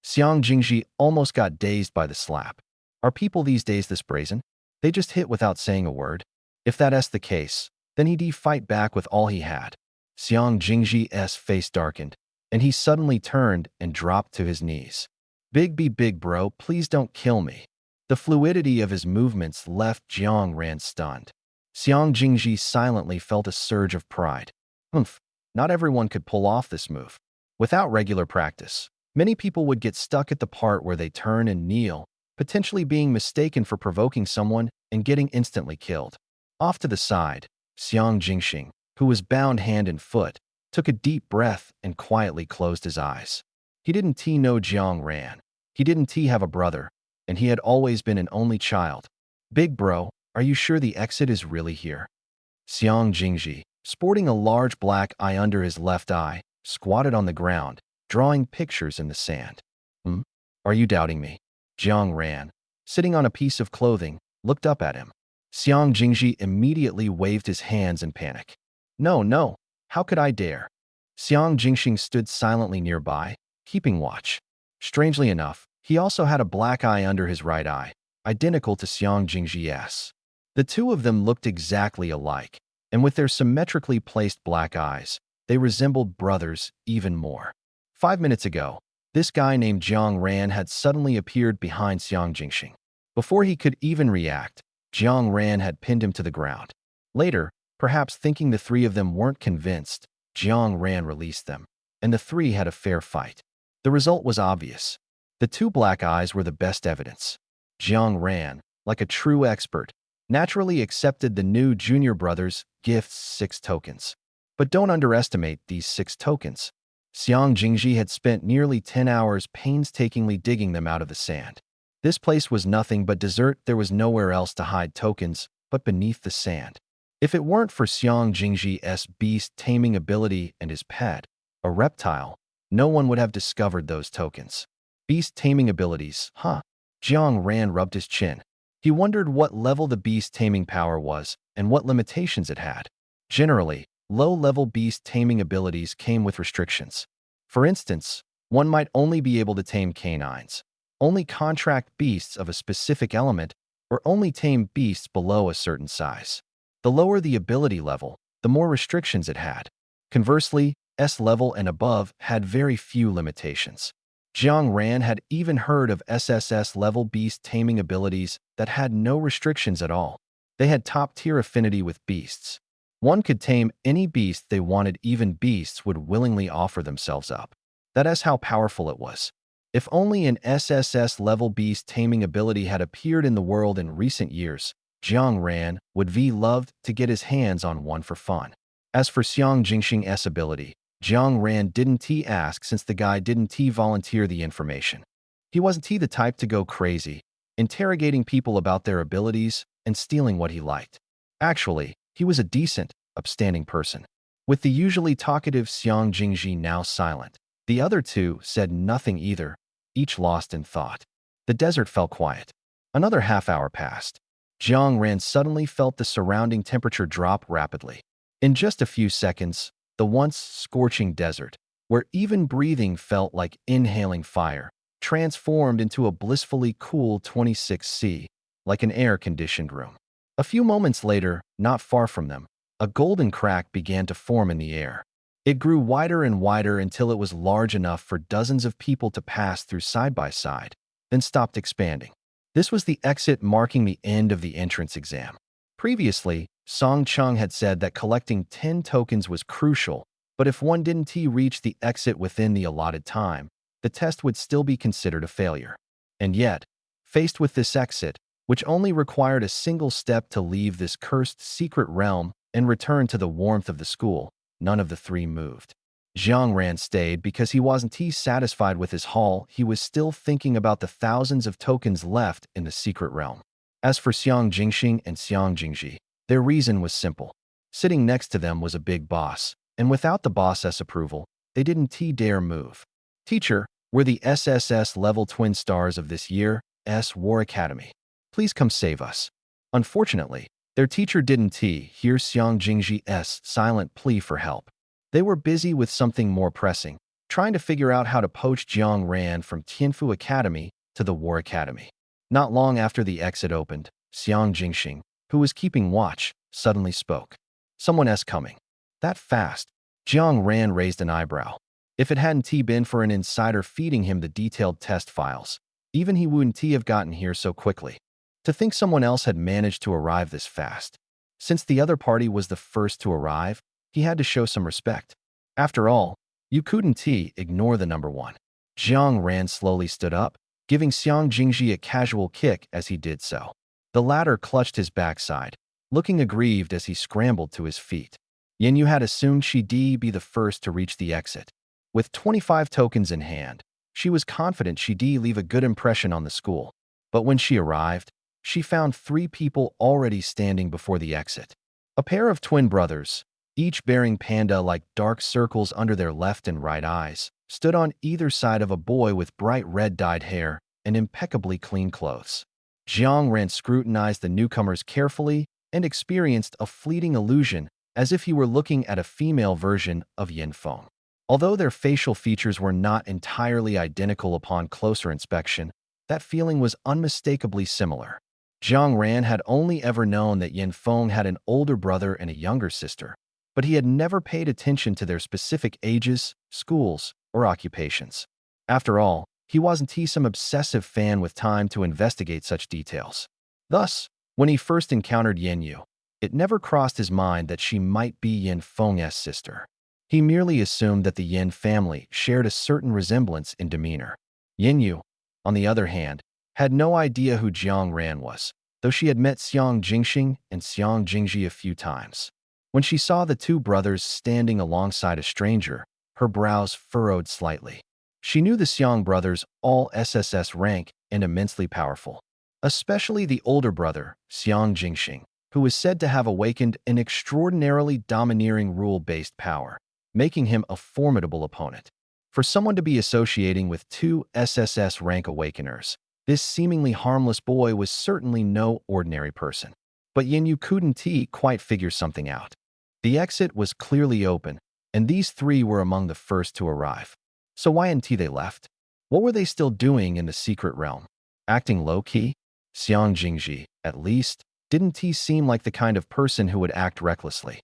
Xiang Jingji almost got dazed by the slap. Are people these days this brazen? They just hit without saying a word? If that's the case, then he'd fight back with all he had. Xiang Jingji's face darkened, and he suddenly turned and dropped to his knees. Big bro, please don't kill me. The fluidity of his movements left Jiang Ran stunned. Xiang Jingji silently felt a surge of pride. Not everyone could pull off this move. Without regular practice, many people would get stuck at the part where they turn and kneel, potentially being mistaken for provoking someone and getting instantly killed. Off to the side, Xiang Jingxing, who was bound hand and foot, took a deep breath and quietly closed his eyes. He didn't know Jiang Ran. He didn't have a brother, and he had always been an only child. Big bro, are you sure the exit is really here? Xiang Jingji, sporting a large black eye under his left eye, squatted on the ground, drawing pictures in the sand. Are you doubting me? Jiang Ran, sitting on a piece of clothing, looked up at him. Xiang Jingji immediately waved his hands in panic. No, how could I dare? Xiang Jingxing stood silently nearby, keeping watch. Strangely enough, he also had a black eye under his right eye, identical to Xiang Jingji's. The two of them looked exactly alike, and with their symmetrically placed black eyes, they resembled brothers even more. 5 minutes ago, this guy named Jiang Ran had suddenly appeared behind Xiang Jingxing. Before he could even react, Jiang Ran had pinned him to the ground. Later, perhaps thinking the three of them weren't convinced, Jiang Ran released them, and the three had a fair fight. The result was obvious. The two black eyes were the best evidence. Jiang Ran, like a true expert, naturally accepted the new junior brother's gifts 6 tokens. But don't underestimate these 6 tokens. Xiang Jingji had spent nearly 10 hours painstakingly digging them out of the sand. This place was nothing but desert. There was nowhere else to hide tokens but beneath the sand. If it weren't for Xiang Jingji's beast taming ability and his pet, a reptile, no one would have discovered those tokens. Beast taming abilities, huh? Jiang Ran rubbed his chin. He wondered what level the beast taming power was and what limitations it had. Generally, low-level beast taming abilities came with restrictions. For instance, one might only be able to tame canines, only contract beasts of a specific element, or only tame beasts below a certain size. The lower the ability level, the more restrictions it had. Conversely, S level and above had very few limitations. Jiang Ran had even heard of SSS level beast taming abilities that had no restrictions at all. They had top-tier affinity with beasts. One could tame any beast they wanted, even beasts would willingly offer themselves up. That is how powerful it was. If only an SSS level beast taming ability had appeared in the world in recent years, Jiang Ran would loved to get his hands on one for fun. As for Xiang Jingxing's ability, Jiang Ran didn't ask since the guy didn't volunteer the information. He wasn't the type to go crazy, interrogating people about their abilities and stealing what he liked. Actually, he was a decent, upstanding person. With the usually talkative Xiang Jingji now silent, the other two said nothing either, each lost in thought. The desert fell quiet. Another half hour passed. Jiang Ran suddenly felt the surrounding temperature drop rapidly. In just a few seconds, the once scorching desert, where even breathing felt like inhaling fire, transformed into a blissfully cool 26°C, like an air-conditioned room. A few moments later, not far from them, a golden crack began to form in the air. It grew wider and wider until it was large enough for dozens of people to pass through side by side, then stopped expanding. This was the exit marking the end of the entrance exam. Previously, Song Chung had said that collecting 10 tokens was crucial, but if one didn't reach the exit within the allotted time, the test would still be considered a failure. And yet, faced with this exit, which only required a single step to leave this cursed secret realm and return to the warmth of the school, none of the three moved. Jiang Ran stayed because he wasn't satisfied with his haul. He was still thinking about the thousands of tokens left in the secret realm. As for Xiang Jingxing and Xiang Jingji, their reason was simple. Sitting next to them was a big boss, and without the boss's approval, they didn't dare move. Teacher, we're the SSS level twin stars of this year's War Academy. Please come save us. Unfortunately, their teacher didn't hear Xiang Jingji's silent plea for help. They were busy with something more pressing, trying to figure out how to poach Jiang Ran from Tianfu Academy to the War Academy. Not long after the exit opened, Xiang Jingxing, who was keeping watch, suddenly spoke. Someone's coming. That fast? Jiang Ran raised an eyebrow. If it hadn't been for an insider feeding him the detailed test files, even he wouldn't have gotten here so quickly. To think someone else had managed to arrive this fast. Since the other party was the first to arrive, he had to show some respect. After all, you couldn't ignore the number one. Jiang Ran slowly stood up, giving Xiang Jingji a casual kick as he did so. The latter clutched his backside, looking aggrieved as he scrambled to his feet. Yin Yu had assumed she'd be the first to reach the exit. With 25 tokens in hand, she was confident she'd leave a good impression on the school. But when she arrived, she found 3 people already standing before the exit. A pair of twin brothers, each bearing panda-like dark circles under their left and right eyes, stood on either side of a boy with bright red dyed hair and impeccably clean clothes. Jiang Ran scrutinized the newcomers carefully and experienced a fleeting illusion as if he were looking at a female version of Yin Feng. Although their facial features were not entirely identical upon closer inspection, that feeling was unmistakably similar. Jiang Ran had only ever known that Yin Feng had an older brother and a younger sister, but he had never paid attention to their specific ages, schools, or occupations. After all, he wasn't some obsessive fan with time to investigate such details. Thus, when he first encountered Yin Yu, it never crossed his mind that she might be Yin Feng's sister. He merely assumed that the Yin family shared a certain resemblance in demeanor. Yin Yu, on the other hand, had no idea who Jiang Ran was, though she had met Xiang Jingxing and Xiang Jingji a few times. When she saw the 2 brothers standing alongside a stranger, her brows furrowed slightly. She knew the Xiang brothers, all SSS rank and immensely powerful, especially the older brother, Xiang Jingxing, who was said to have awakened an extraordinarily domineering rule-based power, making him a formidable opponent. For someone to be associating with 2 SSS rank awakeners, this seemingly harmless boy was certainly no ordinary person. But Yin Yu couldn't quite figure something out. The exit was clearly open, and these 3 were among the first to arrive. So why hadn't they left? What were they still doing in the secret realm? Acting low-key? Xiang Jingji, at least, didn't seem like the kind of person who would act recklessly.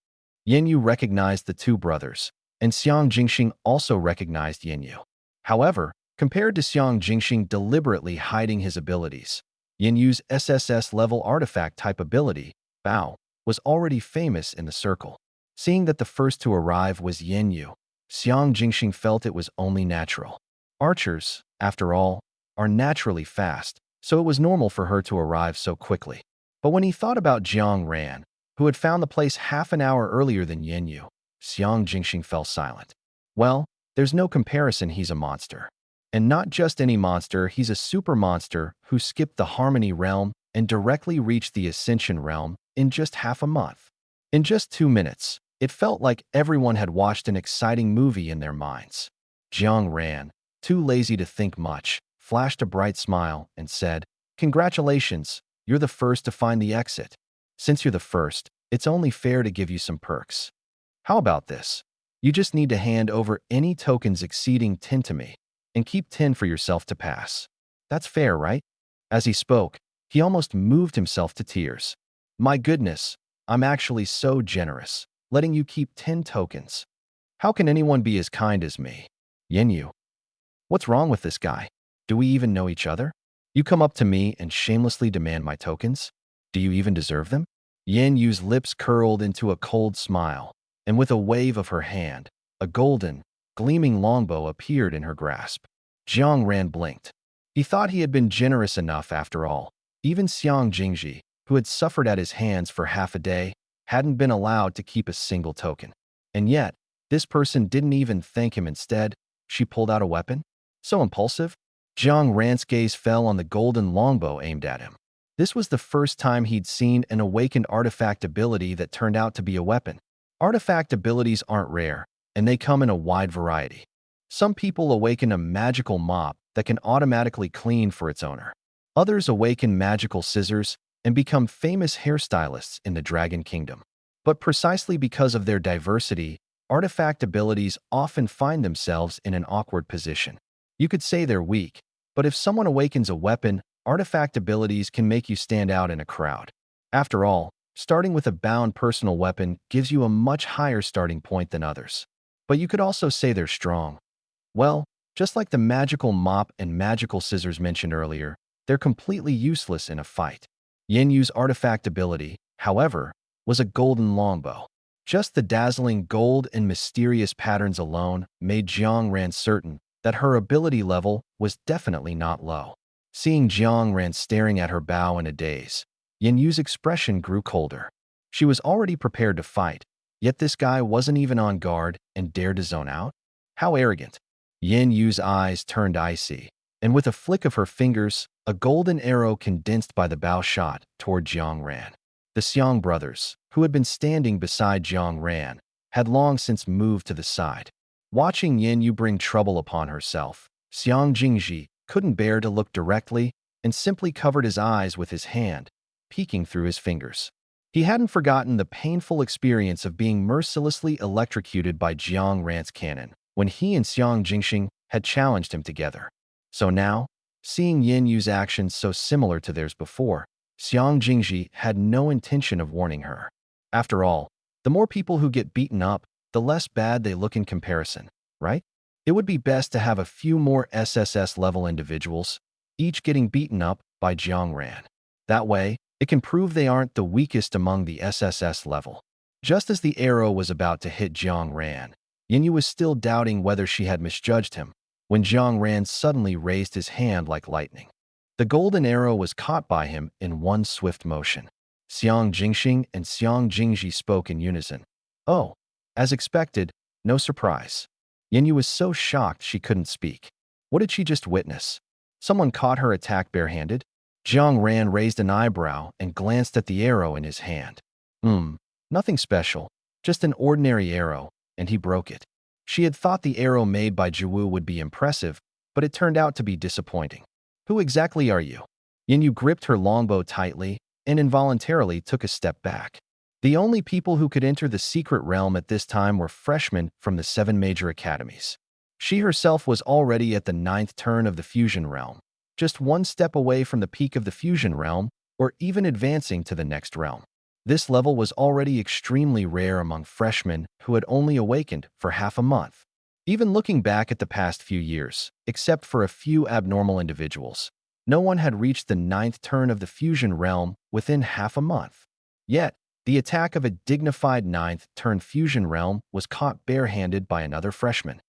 Yin Yu recognized the 2 brothers, and Xiang Jingxing also recognized Yin Yu. However, compared to Xiang Jingxing deliberately hiding his abilities, Yin Yu's SSS-level artifact-type ability, Bao, was already famous in the circle. Seeing that the first to arrive was Yin Yu, Xiang Jingxing felt it was only natural. Archers, after all, are naturally fast, so it was normal for her to arrive so quickly. But when he thought about Jiang Ran, who had found the place half an hour earlier than Yin Yu, Xiang Jingxing fell silent. Well, there's no comparison, he's a monster. And not just any monster, he's a super monster who skipped the Harmony realm and directly reached the Ascension realm in just half a month. In just 2 minutes, it felt like everyone had watched an exciting movie in their minds. Jiang Ran, too lazy to think much, flashed a bright smile and said, "Congratulations, You're the first to find the exit. Since you're the first, it's only fair to give you some perks. How about this? You just need to hand over any tokens exceeding 10 to me, and keep 10 for yourself to pass. That's fair, right? As he spoke, he almost moved himself to tears. My goodness, I'm actually so generous, letting you keep 10 tokens. How can anyone be as kind as me? Yenyu. What's wrong with this guy? Do we even know each other? You come up to me and shamelessly demand my tokens? Do you even deserve them? Yenyu's lips curled into a cold smile, and with a wave of her hand, a golden, gleaming longbow appeared in her grasp. Jiang Ran blinked. He thought he had been generous enough after all. Even Xiang Jingji, who had suffered at his hands for half a day, hadn't been allowed to keep a single token. And yet, this person didn't even thank him. Instead, she pulled out a weapon? So impulsive? Jiang Ran's gaze fell on the golden longbow aimed at him. This was the first time he'd seen an awakened artifact ability that turned out to be a weapon. Artifact abilities aren't rare, and they come in a wide variety. Some people awaken a magical mop that can automatically clean for its owner. Others awaken magical scissors and become famous hairstylists in the Dragon Kingdom. But precisely because of their diversity, artifact abilities often find themselves in an awkward position. You could say they're weak, but if someone awakens a weapon, artifact abilities can make you stand out in a crowd. After all, starting with a bound personal weapon gives you a much higher starting point than others. But you could also say they're strong. Well, just like the magical mop and magical scissors mentioned earlier, they're completely useless in a fight. Yenyu's artifact ability, however, was a golden longbow. Just the dazzling gold and mysterious patterns alone made Jiang Ran certain that her ability level was definitely not low. Seeing Jiang Ran staring at her bow in a daze, Yenyu's expression grew colder. She was already prepared to fight, yet this guy wasn't even on guard and dared to zone out? How arrogant. Yenyu's eyes turned icy, and with a flick of her fingers, a golden arrow condensed by the bow shot toward Jiang Ran. The Xiang brothers, who had been standing beside Jiang Ran, had long since moved to the side. Watching Yenyu bring trouble upon herself, Xiang Jingji couldn't bear to look directly and simply covered his eyes with his hand, peeking through his fingers. He hadn't forgotten the painful experience of being mercilessly electrocuted by Jiang Ran's cannon when he and Xiang Jingxing had challenged him together. So now, seeing Yenyu's actions so similar to theirs before, Xiang Jingji had no intention of warning her. After all, the more people who get beaten up, the less bad they look in comparison, right? It would be best to have a few more SSS-level individuals, each getting beaten up by Jiang Ran. That way, it can prove they aren't the weakest among the SSS level. Just as the arrow was about to hit Jiang Ran, Yenyu was still doubting whether she had misjudged him, when Jiang Ran suddenly raised his hand like lightning. The golden arrow was caught by him in one swift motion. Xiang Jingxing and Xiang Jingji spoke in unison. Oh, as expected, no surprise. Yenyu was so shocked she couldn't speak. What did she just witness? Someone caught her attack barehanded? Jiang Ran raised an eyebrow and glanced at the arrow in his hand. Nothing special, just an ordinary arrow, and he broke it. She had thought the arrow made by Jiwu would be impressive, but it turned out to be disappointing. Who exactly are you? Yenyu gripped her longbow tightly and involuntarily took a step back. The only people who could enter the secret realm at this time were freshmen from the 7 major academies. She herself was already at the 9th turn of the fusion realm, just one step away from the peak of the fusion realm, or even advancing to the next realm. This level was already extremely rare among freshmen who had only awakened for half a month. Even looking back at the past few years, except for a few abnormal individuals, no one had reached the 9th turn of the fusion realm within half a month. Yet, the attack of a dignified 9th turn fusion realm was caught barehanded by another freshman.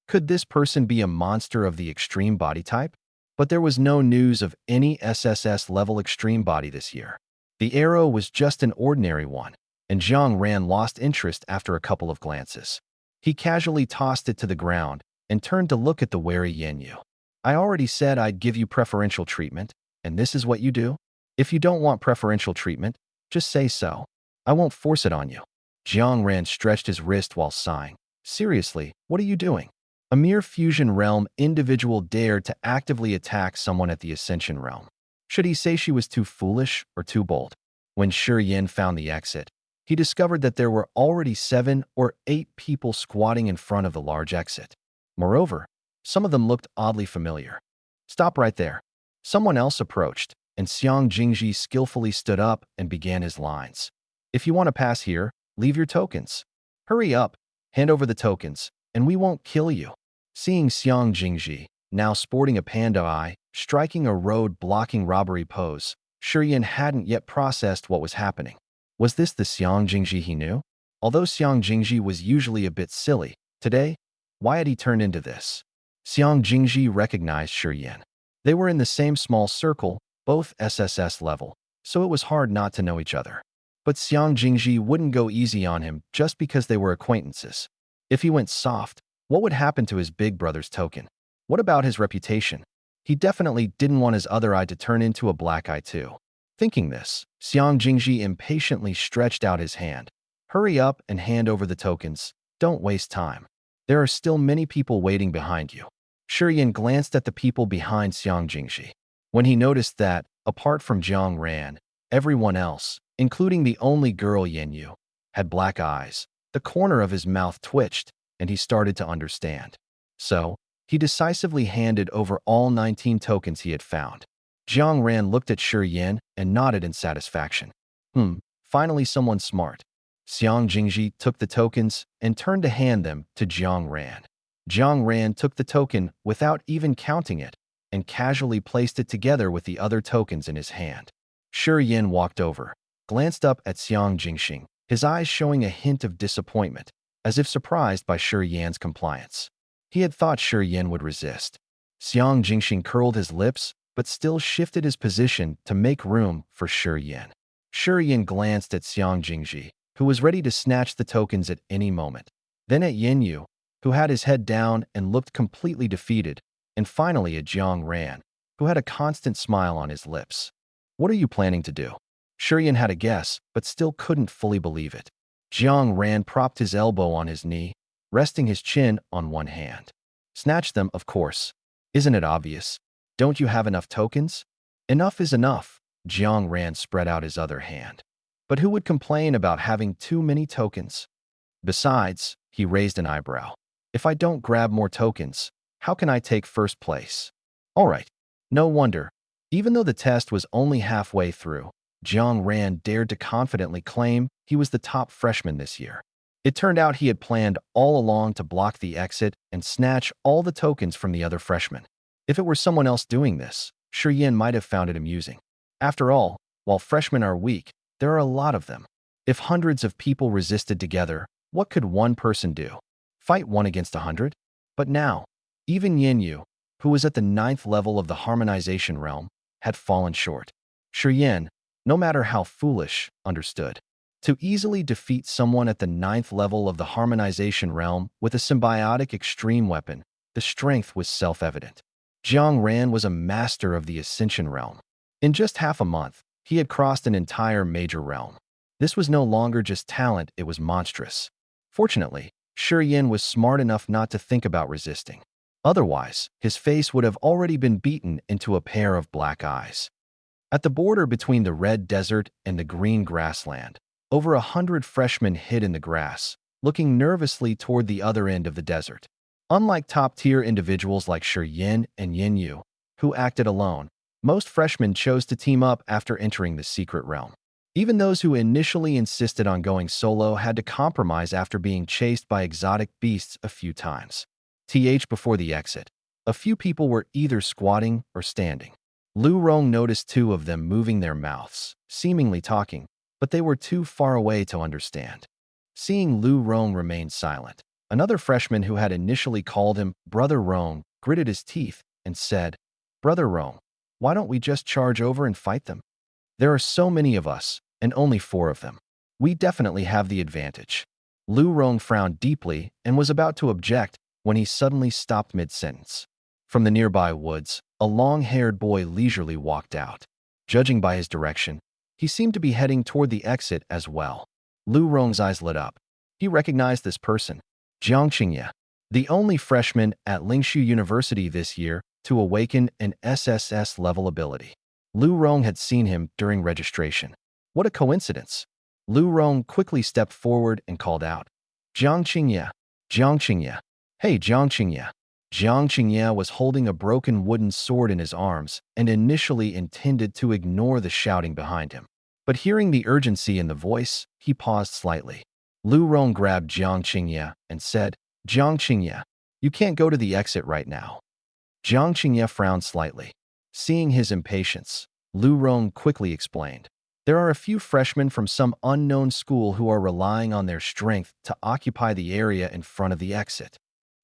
Could this person be a monster of the extreme body type? But there was no news of any SSS level extreme body this year. The arrow was just an ordinary one, and Jiang Ran lost interest after a couple of glances. He casually tossed it to the ground and turned to look at the wary Yenyu. I already said I'd give you preferential treatment, and this is what you do? If you don't want preferential treatment, just say so. I won't force it on you. Jiang Ran stretched his wrist while sighing. Seriously, what are you doing? A mere fusion realm individual dared to actively attack someone at the Ascension realm. Should he say she was too foolish or too bold? When Shi Yin found the exit, he discovered that there were already 7 or 8 people squatting in front of the large exit. Moreover, some of them looked oddly familiar. Stop right there. Someone else approached, and Xiang Jingji skillfully stood up and began his lines. If you want to pass here, leave your tokens. Hurry up, hand over the tokens, and we won't kill you. Seeing Xiang Jingji, now sporting a panda eye, striking a road-blocking robbery pose, Shi Yin hadn't yet processed what was happening. Was this the Xiang Jingji he knew? Although Xiang Jingji was usually a bit silly, today, why had he turned into this? Xiang Jingji recognized Shi Yin. They were in the same small circle, both SSS level, so it was hard not to know each other. But Xiang Jingji wouldn't go easy on him just because they were acquaintances. If he went soft, what would happen to his big brother's token? What about his reputation? He definitely didn't want his other eye to turn into a black eye too. Thinking this, Xiang Jingji impatiently stretched out his hand. Hurry up and hand over the tokens. Don't waste time. There are still many people waiting behind you. Shi Yin glanced at the people behind Xiang Jingji. When he noticed that, apart from Jiang Ran, everyone else, including the only girl Yin Yu, had black eyes, the corner of his mouth twitched, and he started to understand. So, he decisively handed over all 19 tokens he had found. Jiang Ran looked at Shi Yin and nodded in satisfaction. Finally someone smart. Xiang Jingji took the tokens and turned to hand them to Jiang Ran. Jiang Ran took the token without even counting it and casually placed it together with the other tokens in his hand. Shi Yin walked over, glanced up at Xiang Jingxing, his eyes showing a hint of disappointment, as if surprised by Shi Yan's compliance. He had thought Shi Yin would resist. Xiang Jingxing curled his lips, but still shifted his position to make room for Shi Yin. Shi Yin glanced at Xiang Jingji, who was ready to snatch the tokens at any moment, then at Yin Yu, who had his head down and looked completely defeated, and finally at Jiang Ran, who had a constant smile on his lips. What are you planning to do? Shi Yin had a guess, but still couldn't fully believe it. Jiang Ran propped his elbow on his knee, resting his chin on one hand. Snatch them, of course. Isn't it obvious? Don't you have enough tokens? Enough is enough. Jiang Ran spread out his other hand. But who would complain about having too many tokens? Besides, he raised an eyebrow. If I don't grab more tokens, how can I take first place? All right. No wonder. Even though the test was only halfway through, Jiang Ran dared to confidently claim he was the top freshman this year. It turned out he had planned all along to block the exit and snatch all the tokens from the other freshmen. If it were someone else doing this, Shi Yin might have found it amusing. After all, while freshmen are weak, there are a lot of them. If hundreds of people resisted together, what could one person do? Fight 1 against 100? But now, even Yin Yu, who was at the 9th level of the harmonization realm, had fallen short. Shi Yin, no matter how foolish, understood. To easily defeat someone at the 9th level of the harmonization realm with a symbiotic extreme weapon, the strength was self-evident. Jiang Ran was a master of the Ascension realm. In just half a month, he had crossed an entire major realm. This was no longer just talent, it was monstrous. Fortunately, Shi Yin was smart enough not to think about resisting. Otherwise, his face would have already been beaten into a pair of black eyes. At the border between the red desert and the green grassland, over 100 freshmen hid in the grass, looking nervously toward the other end of the desert. Unlike top-tier individuals like Shi Yin and Yin Yu, who acted alone, most freshmen chose to team up after entering the secret realm. Even those who initially insisted on going solo had to compromise after being chased by exotic beasts a few times. Before the exit, a few people were either squatting or standing. Lu Rong noticed 2 of them moving their mouths, seemingly talking, but they were too far away to understand. Seeing Lu Rong remain silent, another freshman who had initially called him Brother Rong gritted his teeth and said, "Brother Rong, why don't we just charge over and fight them? There are so many of us, and only 4 of them. We definitely have the advantage." Lu Rong frowned deeply and was about to object when he suddenly stopped mid-sentence. From the nearby woods, a long-haired boy leisurely walked out. Judging by his direction, he seemed to be heading toward the exit as well. Lu Rong's eyes lit up. He recognized this person, Jiang Qingye, the only freshman at Lingshu University this year to awaken an SSS level ability. Lu Rong had seen him during registration. What a coincidence. Lu Rong quickly stepped forward and called out, Jiang Qingye, Jiang Qingye. Hey, Jiang Qingye. Jiang Qingye was holding a broken wooden sword in his arms and initially intended to ignore the shouting behind him. But hearing the urgency in the voice, he paused slightly. Lu Rong grabbed Jiang Qingye and said, Jiang Qingye, you can't go to the exit right now. Jiang Qingye frowned slightly. Seeing his impatience, Lu Rong quickly explained, there are a few freshmen from some unknown school who are relying on their strength to occupy the area in front of the exit.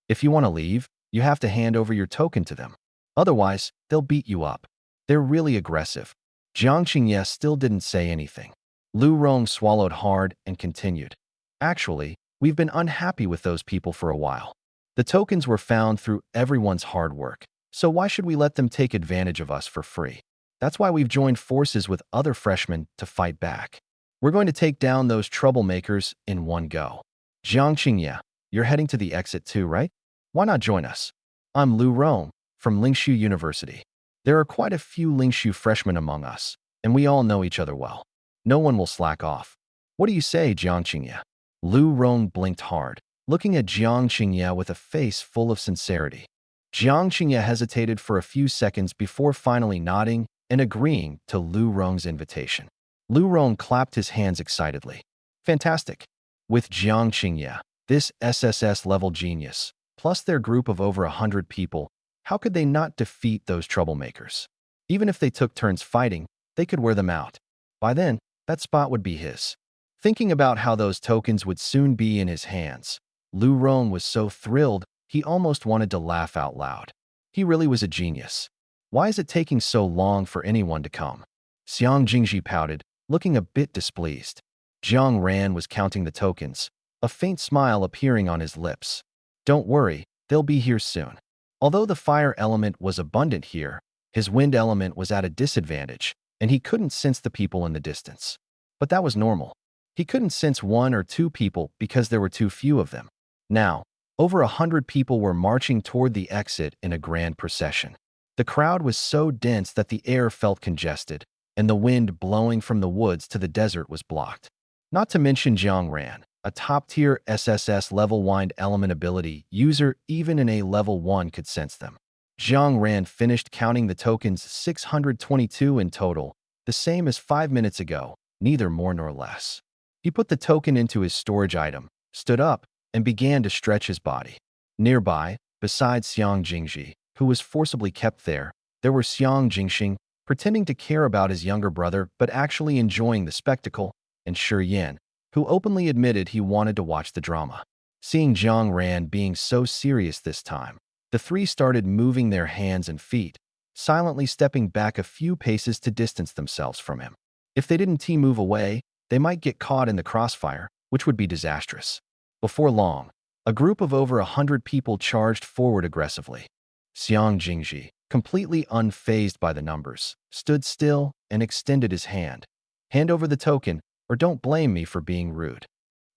If you want to leave, you have to hand over your token to them. Otherwise, they'll beat you up. They're really aggressive. Jiang Qingye still didn't say anything. Lu Rong swallowed hard and continued. Actually, we've been unhappy with those people for a while. The tokens were found through everyone's hard work, so why should we let them take advantage of us for free? That's why we've joined forces with other freshmen to fight back. We're going to take down those troublemakers in one go. Jiang Qingye, you're heading to the exit too, right? Why not join us? I'm Lu Rong from Lingshu University. There are quite a few Lingshu freshmen among us, and we all know each other well. No one will slack off. What do you say, Jiang Qingye? Lu Rong blinked hard, looking at Jiang Qingye with a face full of sincerity. Jiang Qingye hesitated for a few seconds before finally nodding and agreeing to Lu Rong's invitation. Lu Rong clapped his hands excitedly. Fantastic. With Jiang Qingye, this SSS-level genius, plus their group of over 100 people, how could they not defeat those troublemakers? Even if they took turns fighting, they could wear them out. By then, that spot would be his. Thinking about how those tokens would soon be in his hands, Lu Rong was so thrilled he almost wanted to laugh out loud. He really was a genius. Why is it taking so long for anyone to come? Xiang Jingji pouted, looking a bit displeased. Jiang Ran was counting the tokens, a faint smile appearing on his lips. Don't worry, they'll be here soon. Although the fire element was abundant here, his wind element was at a disadvantage, and he couldn't sense the people in the distance. But that was normal. He couldn't sense one or two people because there were too few of them. Now, over 100 people were marching toward the exit in a grand procession. The crowd was so dense that the air felt congested, and the wind blowing from the woods to the desert was blocked. Not to mention Jiang Ran, a top-tier SSS level wind element ability user even in a level 1 could sense them. Jiang Ran finished counting the tokens 622 in total, the same as 5 minutes ago, neither more nor less. He put the token into his storage item, stood up, and began to stretch his body. Nearby, besides Xiang Jingji, who was forcibly kept there were Xiang Jingxing, pretending to care about his younger brother but actually enjoying the spectacle, and Shi Yan, who openly admitted he wanted to watch the drama. Seeing Jiang Ran being so serious this time, the three started moving their hands and feet, silently stepping back a few paces to distance themselves from him. If they didn't move away, they might get caught in the crossfire, which would be disastrous. Before long, a group of over 100 people charged forward aggressively. Xiang Jingji, completely unfazed by the numbers, stood still and extended his hand. Hand over the token, or don't blame me for being rude.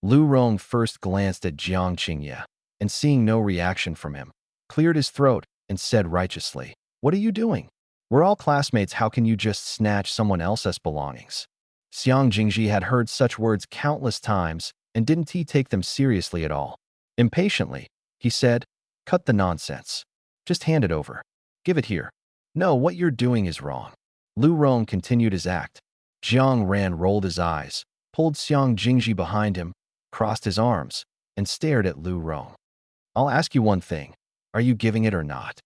Lu Rong first glanced at Jiang Qingye, and seeing no reaction from him, cleared his throat and said righteously, "What are you doing? We're all classmates, how can you just snatch someone else's belongings?" Xiang Jingji had heard such words countless times and didn't take them seriously at all. Impatiently, he said, "Cut the nonsense. Just hand it over. Give it here. No, what you're doing is wrong." Lu Rong continued his act. Jiang Ran rolled his eyes, pulled Xiang Jingji behind him, crossed his arms, and stared at Lu Rong. "I'll ask you one thing. Are you giving it or not?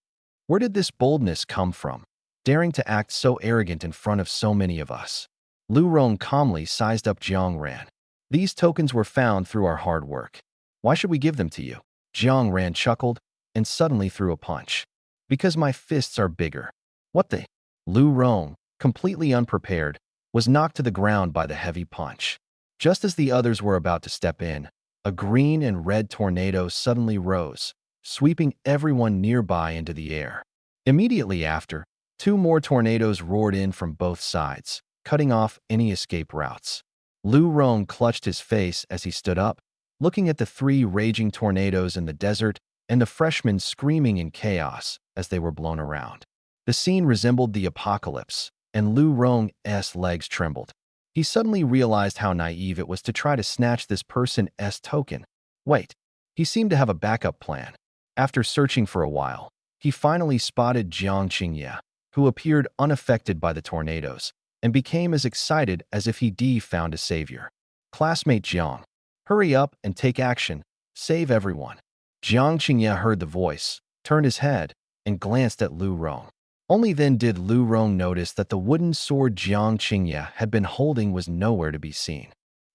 Where did this boldness come from, daring to act so arrogant in front of so many of us?" Lu Rong calmly sized up Jiang Ran. "These tokens were found through our hard work. Why should we give them to you?" Jiang Ran chuckled and suddenly threw a punch. "Because my fists are bigger." "What the?" Lu Rong, completely unprepared, was knocked to the ground by the heavy punch. Just as the others were about to step in, a green and red tornado suddenly rose, sweeping everyone nearby into the air. Immediately after, 2 more tornadoes roared in from both sides, cutting off any escape routes. Lu Rong clutched his face as he stood up, looking at the 3 raging tornadoes in the desert and the freshmen screaming in chaos as they were blown around. The scene resembled the apocalypse, and Lu Rong's legs trembled. He suddenly realized how naive it was to try to snatch this person's token. Wait, he seemed to have a backup plan. After searching for a while, he finally spotted Jiang Qingye, who appeared unaffected by the tornadoes, and became as excited as if he'd found a savior. Classmate Jiang, hurry up and take action. Save everyone. Jiang Qingye heard the voice, turned his head, and glanced at Lu Rong. Only then did Lu Rong notice that the wooden sword Jiang Qingye had been holding was nowhere to be seen.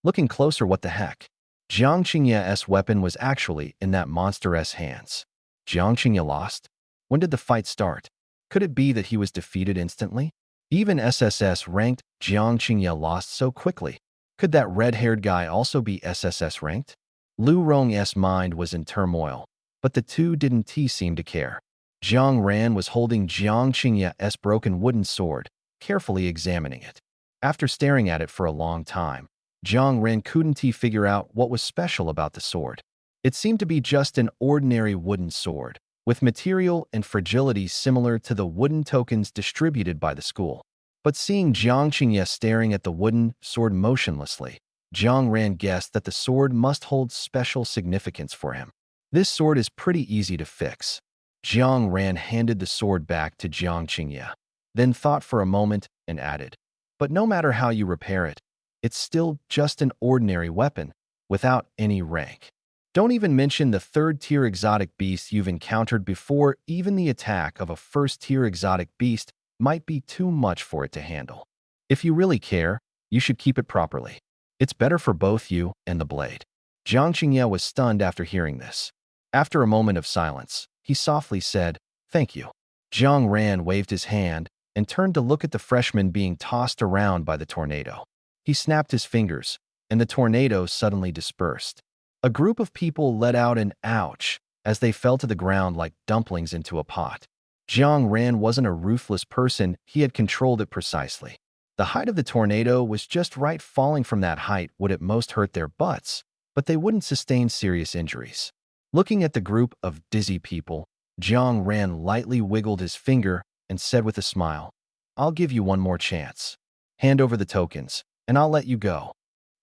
Looking closer, what the heck? Jiang Qingye's weapon was actually in that monster's hands. Jiang Qingye lost? When did the fight start? Could it be that he was defeated instantly? Even SSS ranked Jiang Qingye lost so quickly. Could that red-haired guy also be SSS ranked? Lu Rong's mind was in turmoil, but the two didn't seem to care. Jiang Ran was holding Jiang Qingye's broken wooden sword, carefully examining it. After staring at it for a long time, Jiang Ran couldn't figure out what was special about the sword. It seemed to be just an ordinary wooden sword, with material and fragility similar to the wooden tokens distributed by the school. But seeing Jiang Qingye staring at the wooden sword motionlessly, Jiang Ran guessed that the sword must hold special significance for him. This sword is pretty easy to fix. Jiang Ran handed the sword back to Jiang Qingye, then thought for a moment and added, "But no matter how you repair it, it's still just an ordinary weapon, without any rank. Don't even mention the third-tier exotic beasts you've encountered before. Even the attack of a first-tier exotic beast might be too much for it to handle. If you really care, you should keep it properly. It's better for both you and the blade." Jiang Qingye was stunned after hearing this. After a moment of silence, he softly said, "Thank you." Jiang Ran waved his hand and turned to look at the freshman being tossed around by the tornado. He snapped his fingers, and the tornado suddenly dispersed. A group of people let out an ouch as they fell to the ground like dumplings into a pot. Jiang Ran wasn't a ruthless person. He had controlled it precisely. The height of the tornado was just right. Falling from that height would at most hurt their butts, but they wouldn't sustain serious injuries. Looking at the group of dizzy people, Jiang Ran lightly wiggled his finger and said with a smile, "I'll give you one more chance. Hand over the tokens, and I'll let you go."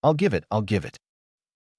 I'll give it.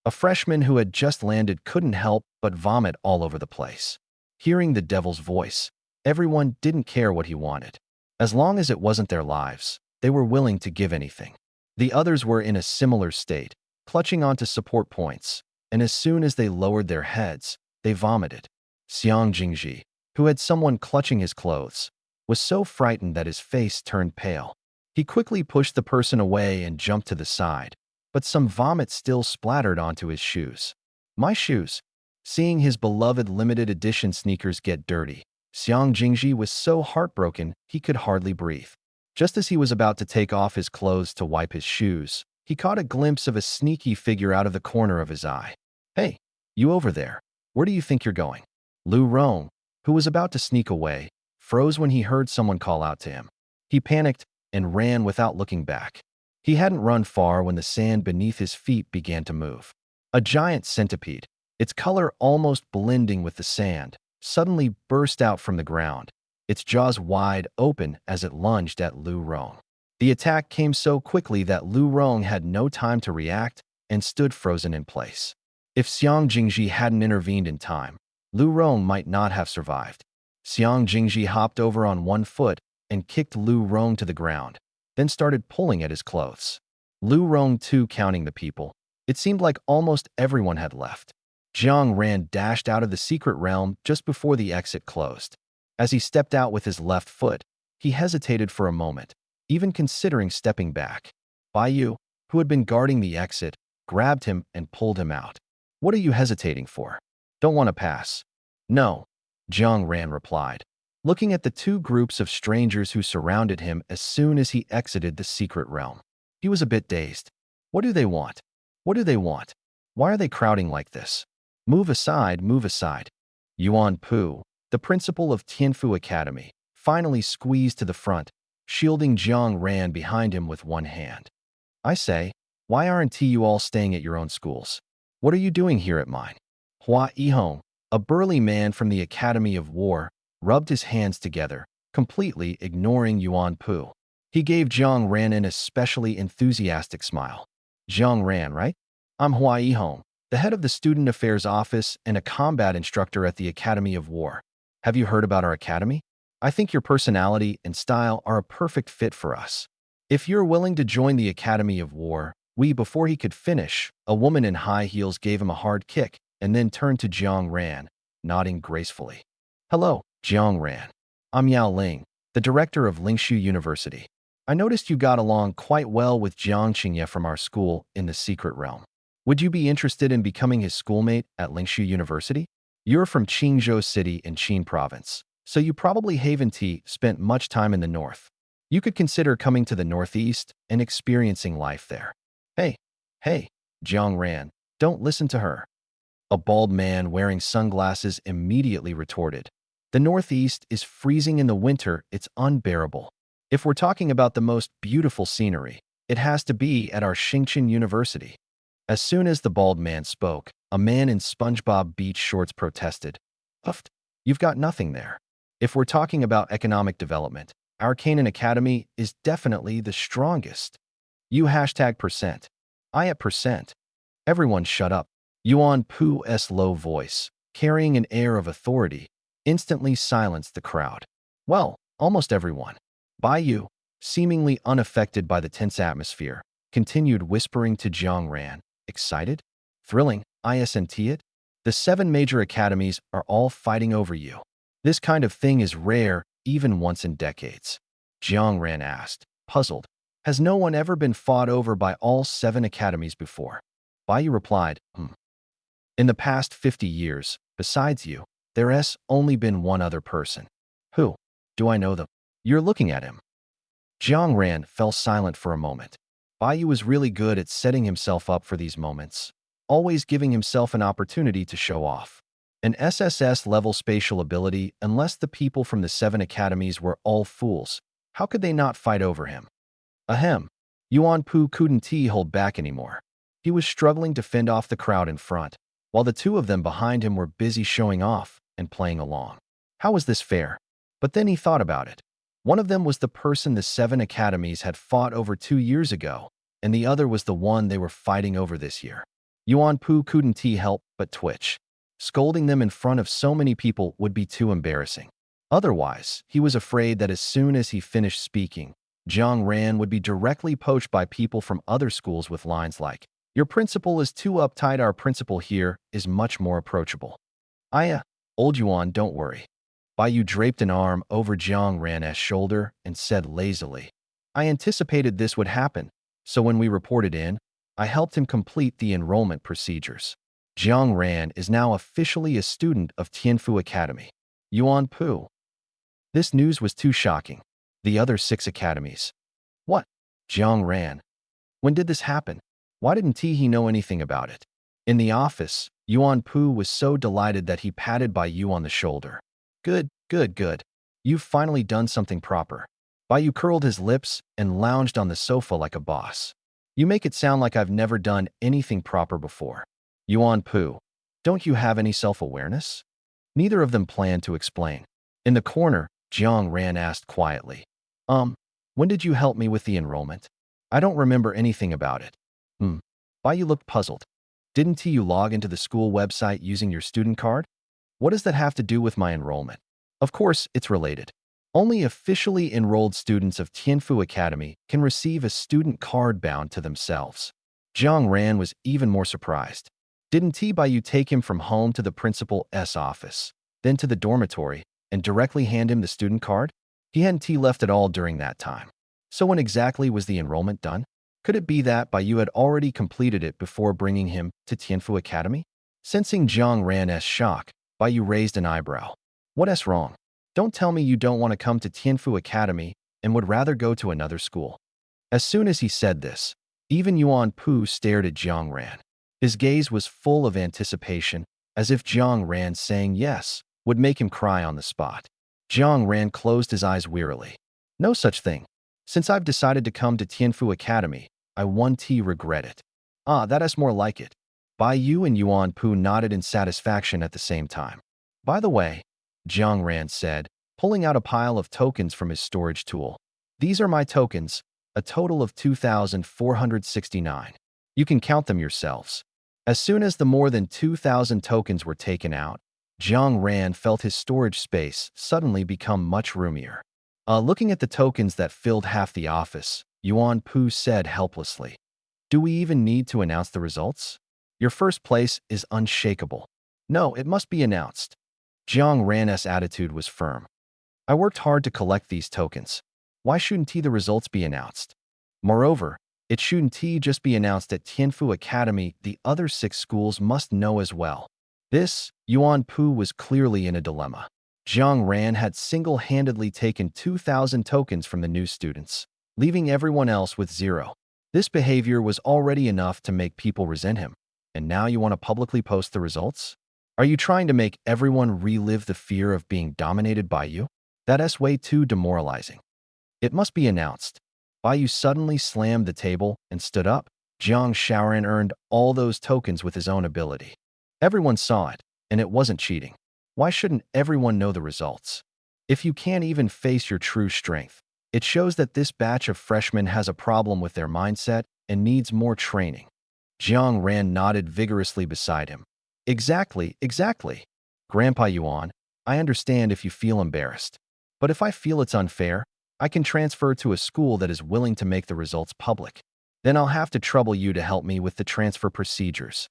A freshman who had just landed couldn't help but vomit all over the place. Hearing the devil's voice, everyone didn't care what he wanted. As long as it wasn't their lives, they were willing to give anything. The others were in a similar state, clutching onto support points, and as soon as they lowered their heads, they vomited. Xiang Jingji, who had someone clutching his clothes, was so frightened that his face turned pale. He quickly pushed the person away and jumped to the side, but some vomit still splattered onto his shoes. "My shoes!" Seeing his beloved limited edition sneakers get dirty, Xiang Jingji was so heartbroken he could hardly breathe. Just as he was about to take off his clothes to wipe his shoes, he caught a glimpse of a sneaky figure out of the corner of his eye. "Hey, you over there, where do you think you're going?" Lu Rong, who was about to sneak away, froze when he heard someone call out to him. He panicked and ran without looking back. He hadn't run far when the sand beneath his feet began to move. A giant centipede, its color almost blending with the sand, suddenly burst out from the ground, its jaws wide open as it lunged at Lu Rong. The attack came so quickly that Lu Rong had no time to react and stood frozen in place. If Xiang Jingji hadn't intervened in time, Lu Rong might not have survived. Xiang Jingji hopped over on one foot and kicked Lu Rong to the ground, then started pulling at his clothes. Lu Rong too counting the people. It seemed like almost everyone had left. Jiang Ran dashed out of the secret realm just before the exit closed. As he stepped out with his left foot, he hesitated for a moment, even considering stepping back. Bai Yu, who had been guarding the exit, grabbed him and pulled him out. "What are you hesitating for? Don't want to pass?" "No," Jiang Ran replied, looking at the two groups of strangers who surrounded him as soon as he exited the secret realm. He was a bit dazed. What do they want? What do they want? Why are they crowding like this? Move aside, move aside. Yuan Pu, the principal of Tianfu Academy, finally squeezed to the front, shielding Jiang Ran behind him with one hand. "I say, why aren't you all staying at your own schools? What are you doing here at mine?" Hua Yihong, a burly man from the Academy of War, rubbed his hands together, completely ignoring Yuan Pu. He gave Jiang Ran an especially enthusiastic smile. Jiang Ran, right? I'm Huai Hong, the head of the Student Affairs Office and a combat instructor at the Academy of War. Have you heard about our academy? I think your personality and style are a perfect fit for us. If you're willing to join the Academy of War, before he could finish, a woman in high heels gave him a hard kick and then turned to Jiang Ran, nodding gracefully. Hello, Jiang Ran. I'm Yao Ling, the director of Lingshu University. I noticed you got along quite well with Jiang Qingye from our school in the Secret Realm. Would you be interested in becoming his schoolmate at Lingshu University? You're from Qingzhou City in Qin Province, so you probably haven't spent much time in the north. You could consider coming to the northeast and experiencing life there. Hey, Jiang Ran, don't listen to her. A bald man wearing sunglasses immediately retorted. The northeast is freezing in the winter, it's unbearable. If we're talking about the most beautiful scenery, it has to be at our Xingchen University. As soon as the bald man spoke, a man in SpongeBob Beach shorts protested. Uft, you've got nothing there. If we're talking about economic development, our Canaan Academy is definitely the strongest. You #%. I at percent. Everyone shut up. Yuan Pu's low voice, carrying an air of authority, instantly silenced the crowd. Well, almost everyone. Bai Yu, seemingly unaffected by the tense atmosphere, continued whispering to Jiang Ran. Excited? Thrilling, isn't it? The 7 major academies are all fighting over you. This kind of thing is rare, even once in decades. Jiang Ran asked, puzzled. Has no one ever been fought over by all 7 academies before? Bai Yu replied, In the past 50 years, besides you, there's only been one other person. Who? Do I know them? You're looking at him. Jiang Ran fell silent for a moment. Bai Yu was really good at setting himself up for these moments, always giving himself an opportunity to show off. An SSS-level spatial ability, unless the people from the 7 academies were all fools, how could they not fight over him? Ahem. Yuan Pu couldn't hold back anymore. He was struggling to fend off the crowd in front, while the 2 of them behind him were busy showing off and playing along. How was this fair? But then he thought about it. One of them was the person the 7 academies had fought over 2 years ago, and the other was the one they were fighting over this year. Yuan Pu couldn't help but twitch. Scolding them in front of so many people would be too embarrassing. Otherwise, he was afraid that as soon as he finished speaking, Jiang Ran would be directly poached by people from other schools with lines like, "Your principal is too uptight, our principal here is much more approachable." Old Yuan, don't worry. Bai Yu draped an arm over Jiang Ran's shoulder and said lazily, I anticipated this would happen, so when we reported in, I helped him complete the enrollment procedures. Jiang Ran is now officially a student of Tianfu Academy. Yuan Pu. This news was too shocking. The other 6 academies. What? Jiang Ran. When did this happen? Why didn't he know anything about it? In the office, Yuan Pu was so delighted that he patted Bai Yu on the shoulder. Good. You've finally done something proper. Bai Yu curled his lips and lounged on the sofa like a boss. You make it sound like I've never done anything proper before. Yuan Pu, don't you have any self-awareness? Neither of them planned to explain. In the corner, Jiang Ran asked quietly. When did you help me with the enrollment? I don't remember anything about it. Bai Yu looked puzzled. Didn't you log into the school website using your student card? What does that have to do with my enrollment? Of course, it's related. Only officially enrolled students of Tianfu Academy can receive a student card bound to themselves. Jiang Ran was even more surprised. Didn't Bai Yu take him from home to the principal's office, then to the dormitory, and directly hand him the student card? He hadn't left at all during that time. So when exactly was the enrollment done? Could it be that Bai Yu had already completed it before bringing him to Tianfu Academy? Sensing Jiang Ran's shock, Bai Yu raised an eyebrow. What's wrong? Don't tell me you don't want to come to Tianfu Academy and would rather go to another school. As soon as he said this, even Yuan Pu stared at Jiang Ran. His gaze was full of anticipation, as if Jiang Ran saying yes would make him cry on the spot. Jiang Ran closed his eyes wearily. No such thing. Since I've decided to come to Tianfu Academy, I regret it. That's more like it. Bai Yu and Yuan Pu nodded in satisfaction at the same time. By the way, Jiang Ran said, pulling out a pile of tokens from his storage tool, These are my tokens, a total of 2,469. You can count them yourselves. As soon as the more than 2,000 tokens were taken out, Jiang Ran felt his storage space suddenly become much roomier. Looking at the tokens that filled half the office, Yuan Pu said helplessly, "Do we even need to announce the results? Your first place is unshakable. No, it must be announced." Jiang Ran's attitude was firm. "I worked hard to collect these tokens. Why shouldn't the results be announced? Moreover, it shouldn't just be announced at Tianfu Academy. The other 6 schools must know as well." Yuan Pu was clearly in a dilemma. Jiang Ran had single-handedly taken 2,000 tokens from the new students, leaving everyone else with 0. This behavior was already enough to make people resent him. And now you want to publicly post the results? Are you trying to make everyone relive the fear of being dominated by you? That's way too demoralizing. It must be announced. Bai suddenly slammed the table and stood up. Jiang Shaoran earned all those tokens with his own ability. Everyone saw it, and it wasn't cheating. Why shouldn't everyone know the results? If you can't even face your true strength, it shows that this batch of freshmen has a problem with their mindset and needs more training. Jiang Ran nodded vigorously beside him. Exactly. Grandpa Yuan, I understand if you feel embarrassed. But if I feel it's unfair, I can transfer to a school that is willing to make the results public. Then I'll have to trouble you to help me with the transfer procedures.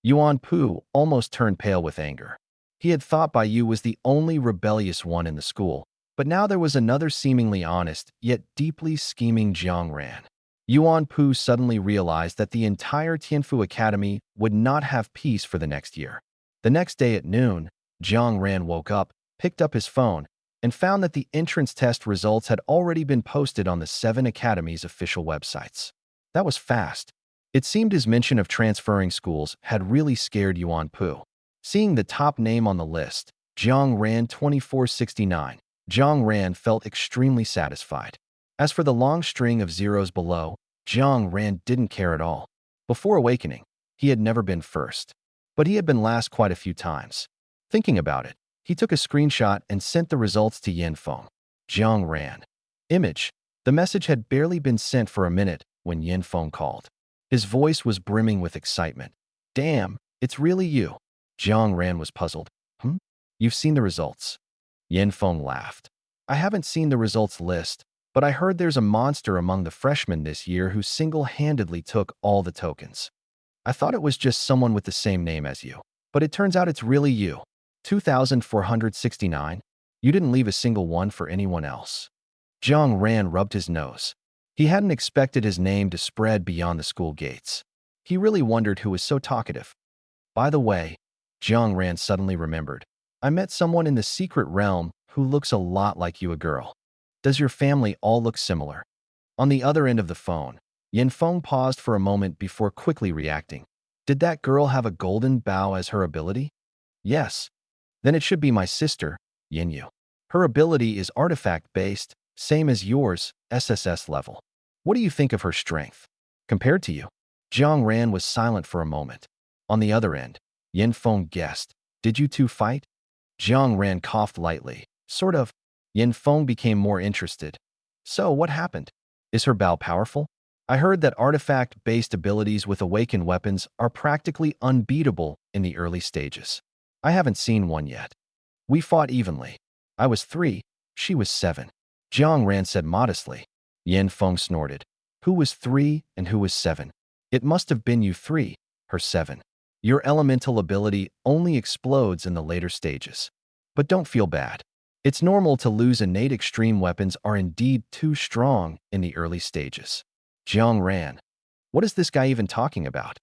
Yuan Pu almost turned pale with anger. He had thought Bai Yu was the only rebellious one in the school, but now there was another seemingly honest, yet deeply scheming Jiang Ran. Yuan Pu suddenly realized that the entire Tianfu Academy would not have peace for the next year. The next day at noon, Jiang Ran woke up, picked up his phone, and found that the entrance test results had already been posted on the 7 academies' official websites. That was fast. It seemed his mention of transferring schools had really scared Yuan Pu. Seeing the top name on the list, Jiang Ran 2469, Jiang Ran felt extremely satisfied. As for the long string of zeros below, Jiang Ran didn't care at all. Before awakening, he had never been first, but he had been last quite a few times. Thinking about it, he took a screenshot and sent the results to Yin Feng. Jiang Ran. Image. The message had barely been sent for a minute when Yin Feng called. His voice was brimming with excitement. "Damn, it's really you." Jiang Ran was puzzled. You've seen the results?" Yin Feng laughed. "I haven't seen the results list, but I heard there's a monster among the freshmen this year who single-handedly took all the tokens. I thought it was just someone with the same name as you, but it turns out it's really you. 2,469? You didn't leave a single one for anyone else." Jiang Ran rubbed his nose. He hadn't expected his name to spread beyond the school gates. He really wondered who was so talkative. "By the way," Jiang Ran suddenly remembered, "I met someone in the secret realm who looks a lot like you, a girl. Does your family all look similar?" On the other end of the phone, Yin Feng paused for a moment before quickly reacting. "Did that girl have a golden bow as her ability?" "Yes." "Then it should be my sister, Yin Yu. Her ability is artifact-based, same as yours, SSS level. What do you think of her strength compared to you?" Jiang Ran was silent for a moment. On the other end, Yin Feng guessed, "Did you two fight?" Jiang Ran coughed lightly. "Sort of." Yin Feng became more interested. "So, what happened? Is her bow powerful? I heard that artifact-based abilities with awakened weapons are practically unbeatable in the early stages. I haven't seen one yet. We fought evenly. I was 3, she was 7. Jiang Ran said modestly. Yin Feng snorted. "Who was 3 and who was 7? It must have been you 3, her 7. Your elemental ability only explodes in the later stages. But don't feel bad. It's normal to lose innate extreme weapons are indeed too strong in the early stages." Jiang Ran. What is this guy even talking about?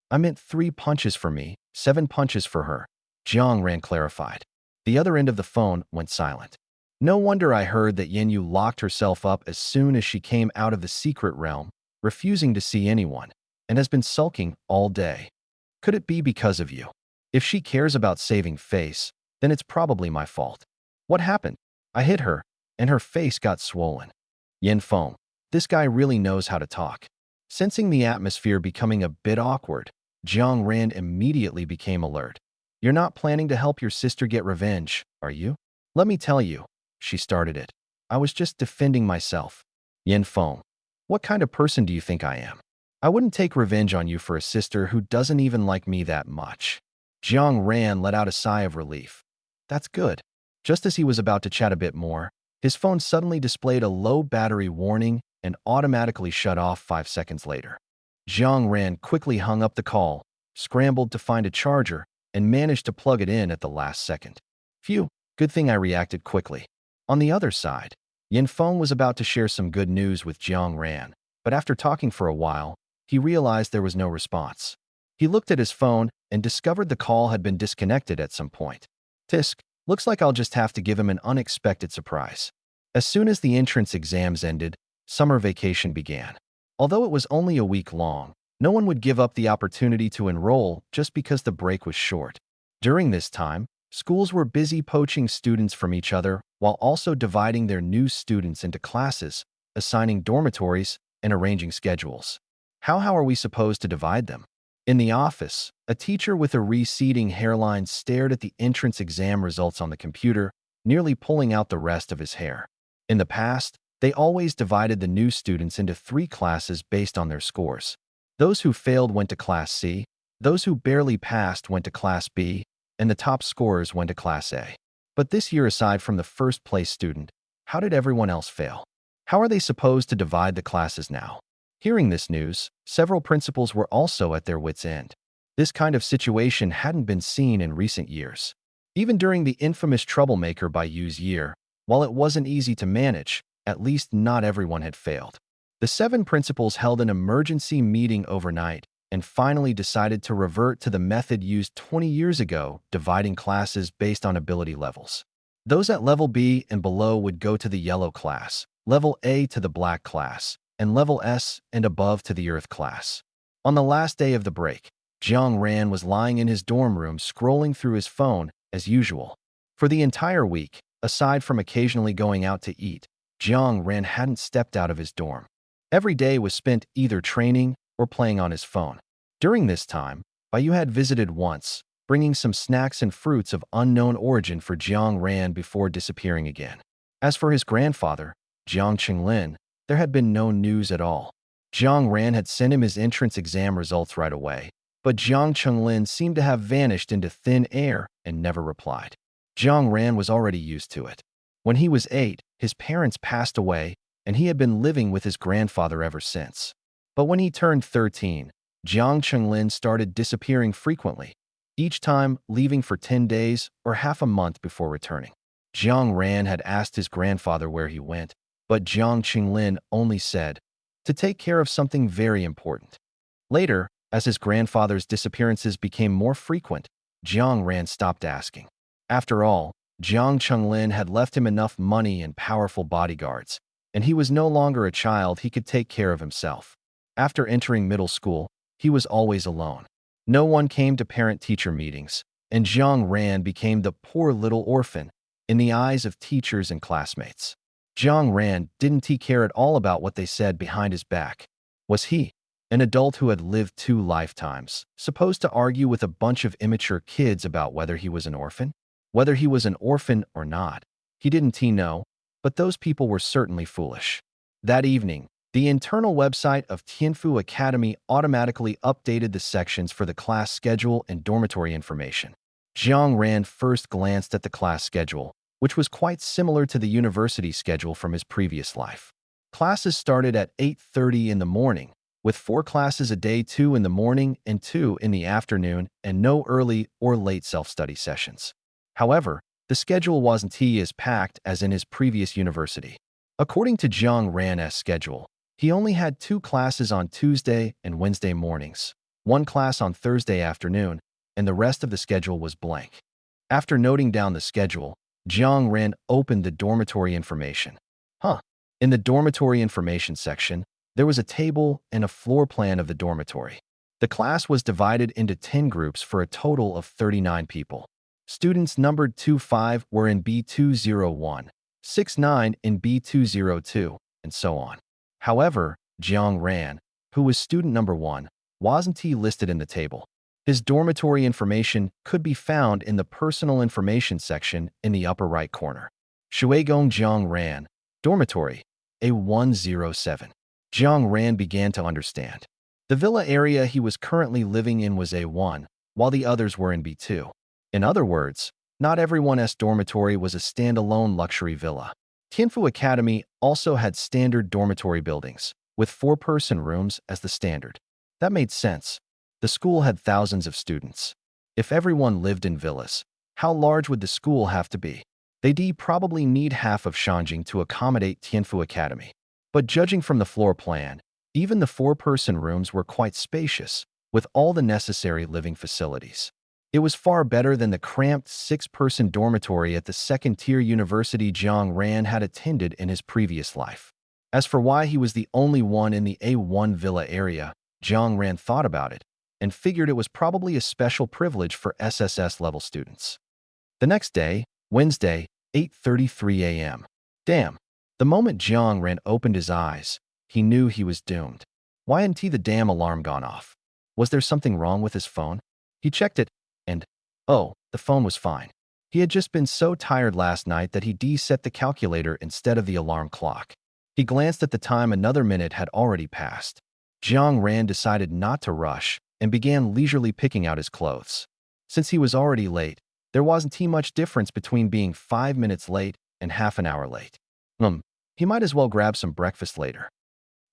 "I meant 3 punches for me, 7 punches for her," Jiang Ran clarified. The other end of the phone went silent. "No wonder I heard that Yin Yu locked herself up as soon as she came out of the secret realm, refusing to see anyone, and has been sulking all day. Could it be because of you? If she cares about saving face, then it's probably my fault. What happened? I hit her, and her face got swollen." Yin Feng. This guy really knows how to talk. Sensing the atmosphere becoming a bit awkward, Jiang Ran immediately became alert. "You're not planning to help your sister get revenge, are you?" "Let me tell you," she started it. I was just defending myself. Yin Feng. What kind of person do you think I am? I wouldn't take revenge on you for a sister who doesn't even like me that much. Jiang Ran let out a sigh of relief. That's good. Just as he was about to chat a bit more, his phone suddenly displayed a low battery warning and automatically shut off 5 seconds later. Jiang Ran quickly hung up the call, scrambled to find a charger, and managed to plug it in at the last second. Phew, good thing I reacted quickly. On the other side, Yin Feng was about to share some good news with Jiang Ran, but after talking for a while, he realized there was no response. He looked at his phone and discovered the call had been disconnected at some point. Tisk, looks like I'll just have to give him an unexpected surprise. As soon as the entrance exams ended, summer vacation began. Although it was only a week long, no one would give up the opportunity to enroll just because the break was short. During this time, schools were busy poaching students from each other while also dividing their new students into classes, assigning dormitories, and arranging schedules. How are we supposed to divide them? In the office, a teacher with a receding hairline stared at the entrance exam results on the computer, nearly pulling out the rest of his hair. In the past, they always divided the new students into 3 classes based on their scores. Those who failed went to Class C, those who barely passed went to Class B, and the top scorers went to Class A. But this year, aside from the first-place student, how did everyone else fail? How are they supposed to divide the classes now? Hearing this news, several principals were also at their wits' end. This kind of situation hadn't been seen in recent years. Even during the infamous troublemaker by Yu's year, while it wasn't easy to manage, at least not everyone had failed. The 7 principals held an emergency meeting overnight and finally decided to revert to the method used 20 years ago, dividing classes based on ability levels. Those at level B and below would go to the yellow class, level A to the black class, and level S and above to the earth class. On the last day of the break, Jiang Ran was lying in his dorm room scrolling through his phone as usual. For the entire week, aside from occasionally going out to eat, Jiang Ran hadn't stepped out of his dorm. Every day was spent either training or playing on his phone. During this time, Bayu had visited once, bringing some snacks and fruits of unknown origin for Jiang Ran before disappearing again. As for his grandfather, Jiang Qinglin, there had been no news at all. Jiang Ran had sent him his entrance exam results right away, but Jiang Qinglin seemed to have vanished into thin air and never replied. Jiang Ran was already used to it. When he was 8, his parents passed away, and he had been living with his grandfather ever since. But when he turned 13, Jiang Qinglin started disappearing frequently, each time leaving for 10 days or half a month before returning. Jiang Ran had asked his grandfather where he went, but Jiang Qinglin only said, to take care of something very important. Later, as his grandfather's disappearances became more frequent, Jiang Ran stopped asking. After all, Jiang Qinglin had left him enough money and powerful bodyguards, and he was no longer a child. He could take care of himself. After entering middle school, he was always alone. No one came to parent-teacher meetings, and Jiang Ran became the poor little orphan in the eyes of teachers and classmates. Jiang Ran didn't care at all about what they said behind his back. Was he, an adult who had lived 2 lifetimes, supposed to argue with a bunch of immature kids about whether he was an orphan? Whether he was an orphan or not, he didn't know, but those people were certainly foolish. That evening, the internal website of Tianfu Academy automatically updated the sections for the class schedule and dormitory information. Jiang Ran first glanced at the class schedule, which was quite similar to the university schedule from his previous life. Classes started at 8:30 in the morning, with 4 classes a day, 2 in the morning and 2 in the afternoon, and no early or late self-study sessions. However, the schedule wasn't as packed as in his previous university. According to Jiang Ran's schedule, he only had 2 classes on Tuesday and Wednesday mornings, 1 class on Thursday afternoon, and the rest of the schedule was blank. After noting down the schedule, Jiang Ran opened the dormitory information. In the dormitory information section, there was a table and a floor plan of the dormitory. The class was divided into 10 groups for a total of 39 people. Students numbered 25 were in B201, 69 in B202, and so on. However, Jiang Ran, who was student number 1, wasn't listed in the table. His dormitory information could be found in the personal information section in the upper right corner. Shuigong Jiang Ran, Dormitory, A107. Jiang Ran began to understand. The villa area he was currently living in was A1, while the others were in B2. In other words, not everyone's dormitory was a standalone luxury villa. Tianfu Academy also had standard dormitory buildings, with four-person rooms as the standard. That made sense. The school had thousands of students. If everyone lived in villas, how large would the school have to be? They'd probably need half of Shanjing to accommodate Tianfu Academy. But judging from the floor plan, even the four-person rooms were quite spacious, with all the necessary living facilities. It was far better than the cramped six-person dormitory at the second-tier university Jiang Ran had attended in his previous life. As for why he was the only one in the A1 villa area, Jiang Ran thought about it and figured it was probably a special privilege for SSS level students. The next day, Wednesday, 8:33 a.m. Damn. The moment Jiang Ran opened his eyes, he knew he was doomed. Why hadn't the damn alarm gone off? Was there something wrong with his phone? He checked it, and, oh, the phone was fine. He had just been so tired last night that he de-set the calculator instead of the alarm clock. He glanced at the time. Another minute had already passed. Jiang Ran decided not to rush and began leisurely picking out his clothes. Since he was already late, there wasn't much difference between being 5 minutes late and half an hour late. He might as well grab some breakfast later.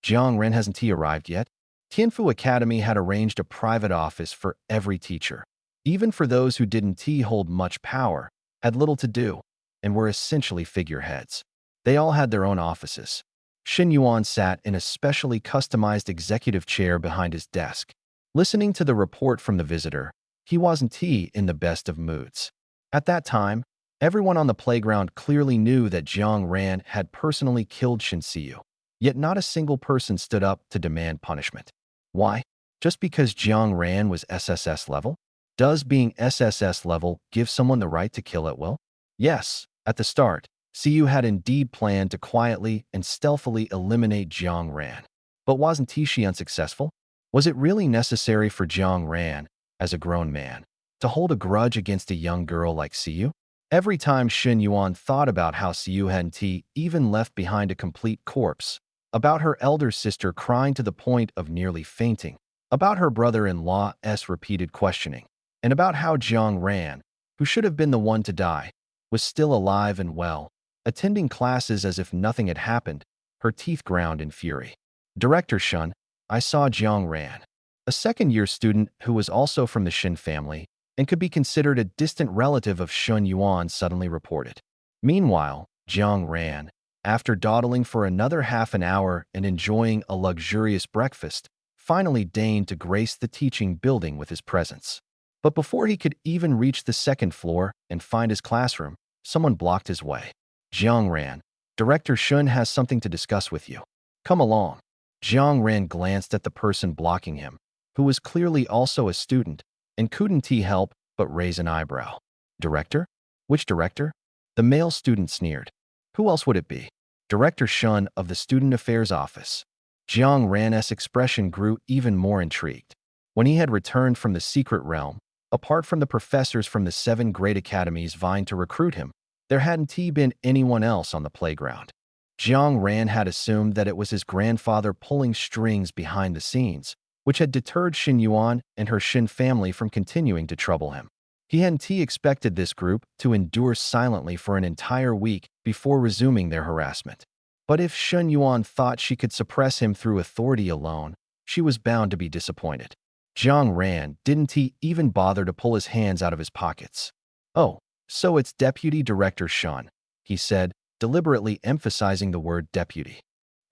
Jiang Ran hasn't arrived yet? Tianfu Academy had arranged a private office for every teacher. Even for those who didn't hold much power, had little to do, and were essentially figureheads. They all had their own offices. Xin Yuan sat in a specially customized executive chair behind his desk. Listening to the report from the visitor, he wasn't in the best of moods. At that time, everyone on the playground clearly knew that Jiang Ran had personally killed Shin Siyu. Yet not a single person stood up to demand punishment. Why? Just because Jiang Ran was SSS level? Does being SSS level give someone the right to kill at will? Yes, at the start, Siyu had indeed planned to quietly and stealthily eliminate Jiang Ran. But wasn't she unsuccessful? Was it really necessary for Jiang Ran, as a grown man, to hold a grudge against a young girl like Siyu? Every time Xin Yuan thought about how Siyu hadn't even left behind a complete corpse, about her elder sister crying to the point of nearly fainting, about her brother-in-law's repeated questioning, and about how Jiang Ran, who should have been the one to die, was still alive and well, attending classes as if nothing had happened, her teeth ground in fury. Director Shun, I saw Jiang Ran, a second-year student who was also from the Shin family and could be considered a distant relative of Shun Yuan, suddenly reported. Meanwhile, Jiang Ran, after dawdling for another half an hour and enjoying a luxurious breakfast, finally deigned to grace the teaching building with his presence. But before he could even reach the second floor and find his classroom, someone blocked his way. Jiang Ran, Director Shun has something to discuss with you. Come along. Jiang Ran glanced at the person blocking him, who was clearly also a student, and couldn't help but raise an eyebrow. Director? Which director? The male student sneered. Who else would it be? Director Shun of the Student Affairs Office. Jiang Ran's expression grew even more intrigued. When he had returned from the secret realm, apart from the professors from the 7 great academies vying to recruit him, there hadn't been anyone else on the playground. Jiang Ran had assumed that it was his grandfather pulling strings behind the scenes, which had deterred Xin Yuan and her Shin family from continuing to trouble him. He hadn't expected this group to endure silently for an entire week before resuming their harassment. But if Xin Yuan thought she could suppress him through authority alone, she was bound to be disappointed. Jiang Ran didn't even bother to pull his hands out of his pockets. Oh, so it's Deputy Director Shun, he said, deliberately emphasizing the word deputy.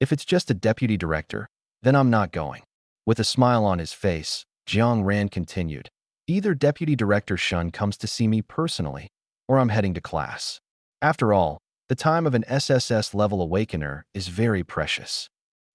If it's just a deputy director, then I'm not going. With a smile on his face, Jiang Ran continued. Either Deputy Director Shun comes to see me personally, or I'm heading to class. After all, the time of an SSS level awakener is very precious.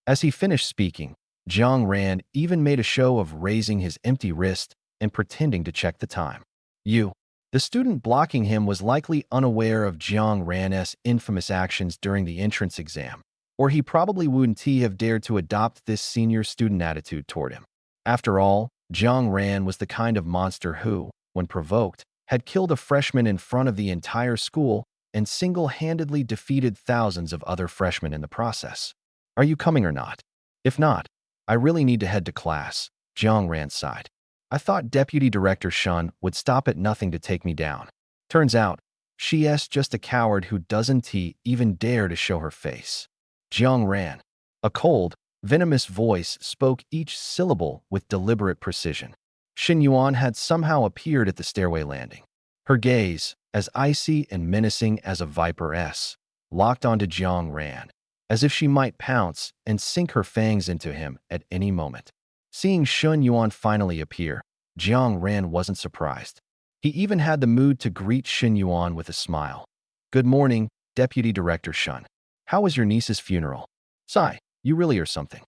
As he finished speaking, Jiang Ran even made a show of raising his empty wrist and pretending to check the time. The student blocking him was likely unaware of Jiang Ran's infamous actions during the entrance exam, or he probably wouldn't have dared to adopt this senior student attitude toward him. After all, Jiang Ran was the kind of monster who, when provoked, had killed a freshman in front of the entire school and single-handedly defeated thousands of other freshmen in the process. Are you coming or not? If not, I really need to head to class, Jiang Ran sighed. I thought Deputy Director Shun would stop at nothing to take me down. Turns out, she's just a coward who doesn't even dare to show her face. Jiang Ran. A cold, venomous voice spoke each syllable with deliberate precision. Xin Yuan had somehow appeared at the stairway landing. Her gaze, as icy and menacing as a viper-s, locked onto Jiang Ran, as if she might pounce and sink her fangs into him at any moment. Seeing Xin Yuan finally appear, Jiang Ran wasn't surprised. He even had the mood to greet Xin Yuan with a smile. Good morning, Deputy Director Shun. How was your niece's funeral? Sigh, you really are something.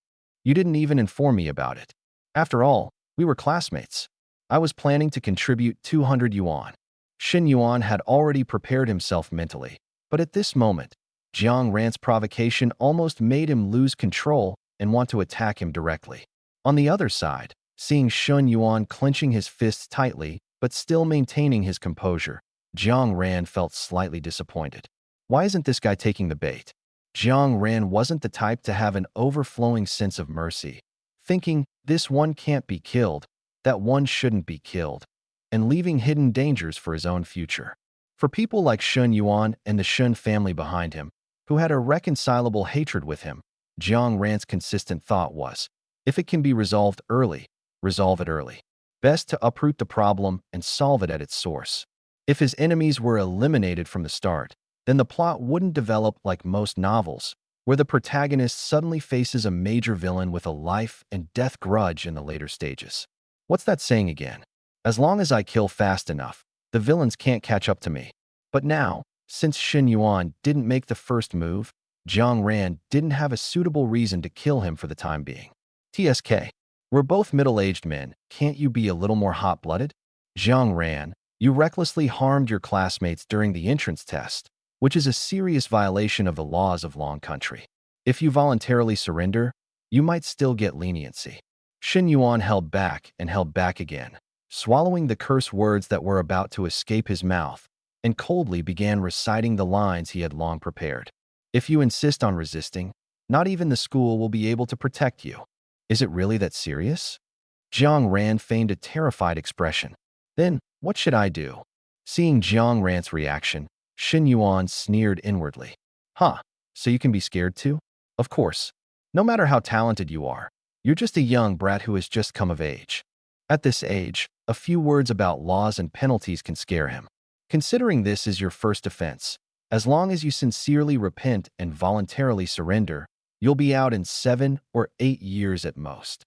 You didn't even inform me about it. After all, we were classmates. I was planning to contribute 200 yuan. Xin Yuan had already prepared himself mentally, but at this moment, Jiang Ran's provocation almost made him lose control and want to attack him directly. On the other side, seeing Xin Yuan clenching his fists tightly but still maintaining his composure, Jiang Ran felt slightly disappointed. Why isn't this guy taking the bait? Jiang Ran wasn't the type to have an overflowing sense of mercy, thinking this one can't be killed, that one shouldn't be killed, and leaving hidden dangers for his own future. For people like Xin Yuan and the Xin family behind him, who had a reconcilable hatred with him, Jiang Ran's consistent thought was, if it can be resolved early, resolve it early. Best to uproot the problem and solve it at its source. If his enemies were eliminated from the start, then the plot wouldn't develop like most novels, where the protagonist suddenly faces a major villain with a life and death grudge in the later stages. What's that saying again? As long as I kill fast enough, the villains can't catch up to me. But now, since Xin Yuan didn't make the first move, Jiang Ran didn't have a suitable reason to kill him for the time being. TSK. We're both middle-aged men. Can't you be a little more hot-blooded? Jiang Ran, you recklessly harmed your classmates during the entrance test, which is a serious violation of the laws of Long Country. If you voluntarily surrender, you might still get leniency. Xin Yuan held back and held back again, swallowing the curse words that were about to escape his mouth, and coldly began reciting the lines he had long prepared. If you insist on resisting, not even the school will be able to protect you. Is it really that serious? Jiang Ran feigned a terrified expression. Then, what should I do? Seeing Jiang Ran's reaction, Xin Yuan sneered inwardly. Huh, so you can be scared too? Of course. No matter how talented you are, you're just a young brat who has just come of age. At this age, a few words about laws and penalties can scare him. Considering this is your first offense, as long as you sincerely repent and voluntarily surrender, you'll be out in 7 or 8 years at most.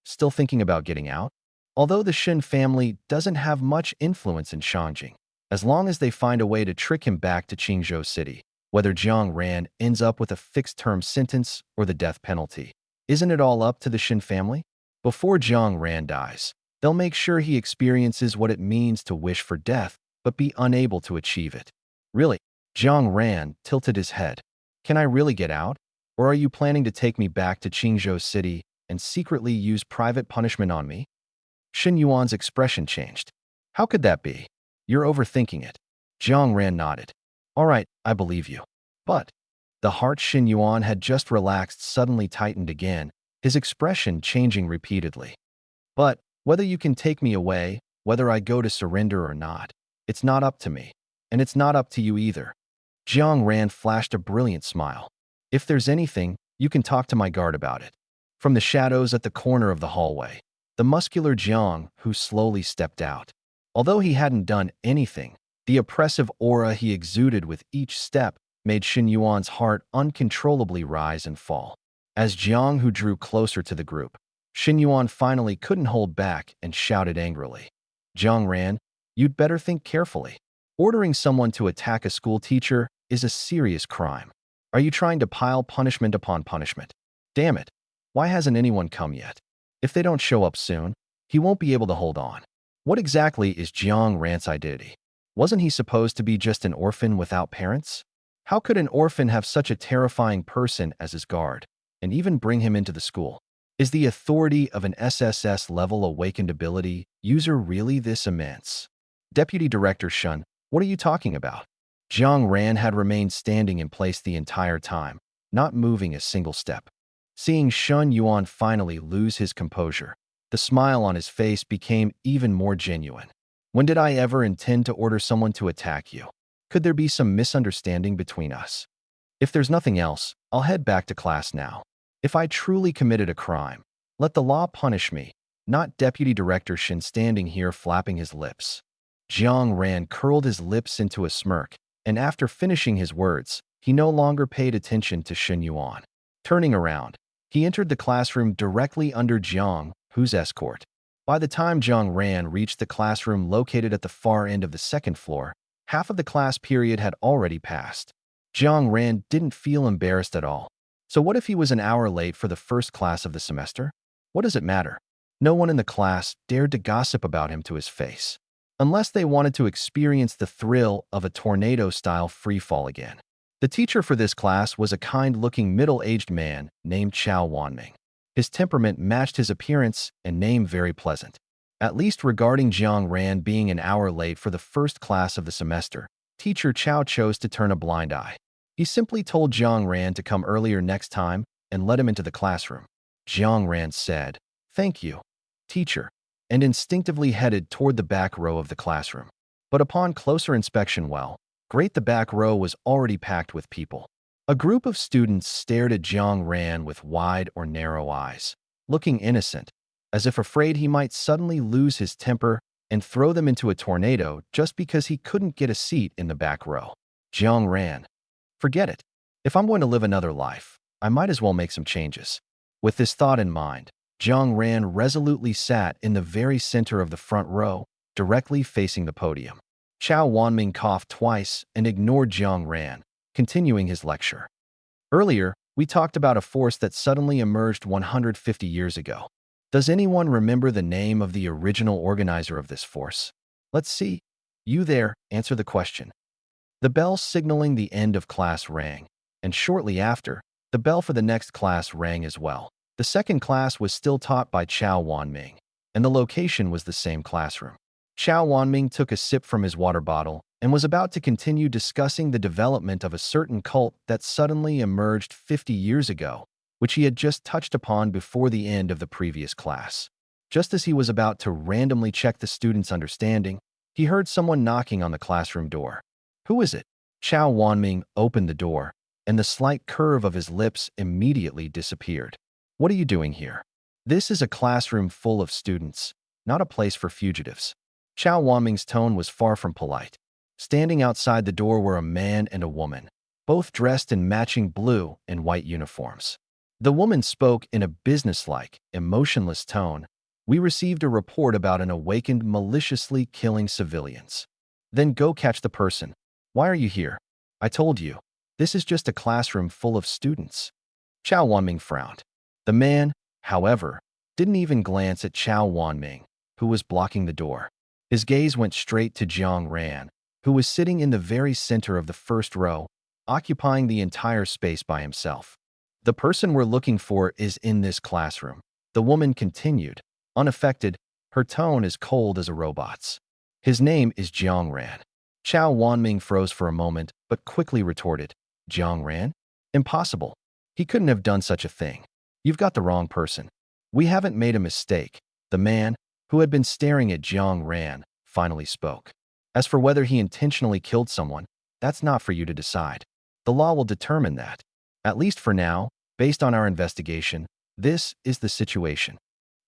Still thinking about getting out? Although the Xin family doesn't have much influence in Shangjing, as long as they find a way to trick him back to Qingzhou City, whether Jiang Ran ends up with a fixed-term sentence or the death penalty, isn't it all up to the Xin family? Before Jiang Ran dies, they'll make sure he experiences what it means to wish for death but be unable to achieve it. Really? Jiang Ran tilted his head. Can I really get out? Or are you planning to take me back to Qingzhou City and secretly use private punishment on me? Xin Yuan's expression changed. How could that be? You're overthinking it. Jiang Ran nodded. All right, I believe you. But the heart Xin Yuan had just relaxed suddenly tightened again, his expression changing repeatedly. But whether you can take me away, whether I go to surrender or not, it's not up to me. And it's not up to you either. Jiang Ran flashed a brilliant smile. If there's anything, you can talk to my guard about it. From the shadows at the corner of the hallway, the muscular Jiang who slowly stepped out. Although he hadn't done anything, the oppressive aura he exuded with each step made Xin Yuan's heart uncontrollably rise and fall. As Jiang who drew closer to the group, Xin Yuan finally couldn't hold back and shouted angrily. Jiang Ran, you'd better think carefully. Ordering someone to attack a school teacher is a serious crime. Are you trying to pile punishment upon punishment? Damn it. Why hasn't anyone come yet? If they don't show up soon, he won't be able to hold on. What exactly is Jiang Ran's identity? Wasn't he supposed to be just an orphan without parents? How could an orphan have such a terrifying person as his guard, and even bring him into the school? Is the authority of an SSS level awakened ability user really this immense? Deputy Director Shun, what are you talking about? Jiang Ran had remained standing in place the entire time, not moving a single step. Seeing Shun Yuan finally lose his composure, the smile on his face became even more genuine. When did I ever intend to order someone to attack you? Could there be some misunderstanding between us? If there's nothing else, I'll head back to class now. If I truly committed a crime, let the law punish me, not Deputy Director Shin standing here flapping his lips. Jiang Ran curled his lips into a smirk, and after finishing his words, he no longer paid attention to Shin Yuan. Turning around, he entered the classroom directly under Jiang Hu's escort. By the time Jiang Ran reached the classroom located at the far end of the second floor, half of the class period had already passed. Jiang Ran didn't feel embarrassed at all. So what if he was an hour late for the first class of the semester? What does it matter? No one in the class dared to gossip about him to his face, unless they wanted to experience the thrill of a tornado-style freefall again. The teacher for this class was a kind-looking middle-aged man named Chao Wanming. His temperament matched his appearance and name very pleasant. At least regarding Jiang Ran being an hour late for the first class of the semester, Teacher Chao chose to turn a blind eye. He simply told Jiang Ran to come earlier next time and let him into the classroom. Jiang Ran said, "Thank you, teacher," and instinctively headed toward the back row of the classroom. But upon closer inspection, the back row was already packed with people. A group of students stared at Jiang Ran with wide or narrow eyes, looking innocent, as if afraid he might suddenly lose his temper and throw them into a tornado just because he couldn't get a seat in the back row. Jiang Ran, forget it. If I'm going to live another life, I might as well make some changes. With this thought in mind, Jiang Ran resolutely sat in the very center of the front row, directly facing the podium. Chao Wanming coughed twice and ignored Jiang Ran, continuing his lecture. Earlier, we talked about a force that suddenly emerged 150 years ago. Does anyone remember the name of the original organizer of this force? Let's see. You there, answer the question. The bell signaling the end of class rang, and shortly after, the bell for the next class rang as well. The second class was still taught by Chao Wanming, and the location was the same classroom. Chao Wanming took a sip from his water bottle and was about to continue discussing the development of a certain cult that suddenly emerged 50 years ago, which he had just touched upon before the end of the previous class. Just as he was about to randomly check the students' understanding, he heard someone knocking on the classroom door. Who is it? Chao Wanming opened the door, and the slight curve of his lips immediately disappeared. What are you doing here? This is a classroom full of students, not a place for fugitives. Chao Wanming's tone was far from polite. Standing outside the door were a man and a woman, both dressed in matching blue and white uniforms. The woman spoke in a businesslike, emotionless tone. We received a report about an awakened maliciously killing civilians. Then go catch the person. Why are you here? I told you, this is just a classroom full of students. Chao Wanming frowned. The man, however, didn't even glance at Chao Wanming, who was blocking the door. His gaze went straight to Jiang Ran, who was sitting in the very center of the first row, occupying the entire space by himself. The person we're looking for is in this classroom, the woman continued, unaffected, her tone as cold as a robot's. His name is Jiang Ran. Chao Wanming froze for a moment, but quickly retorted, Jiang Ran? Impossible. He couldn't have done such a thing. You've got the wrong person. We haven't made a mistake. The man, who had been staring at Jiang Ran, finally spoke. As for whether he intentionally killed someone, that's not for you to decide. The law will determine that. At least for now, based on our investigation, this is the situation.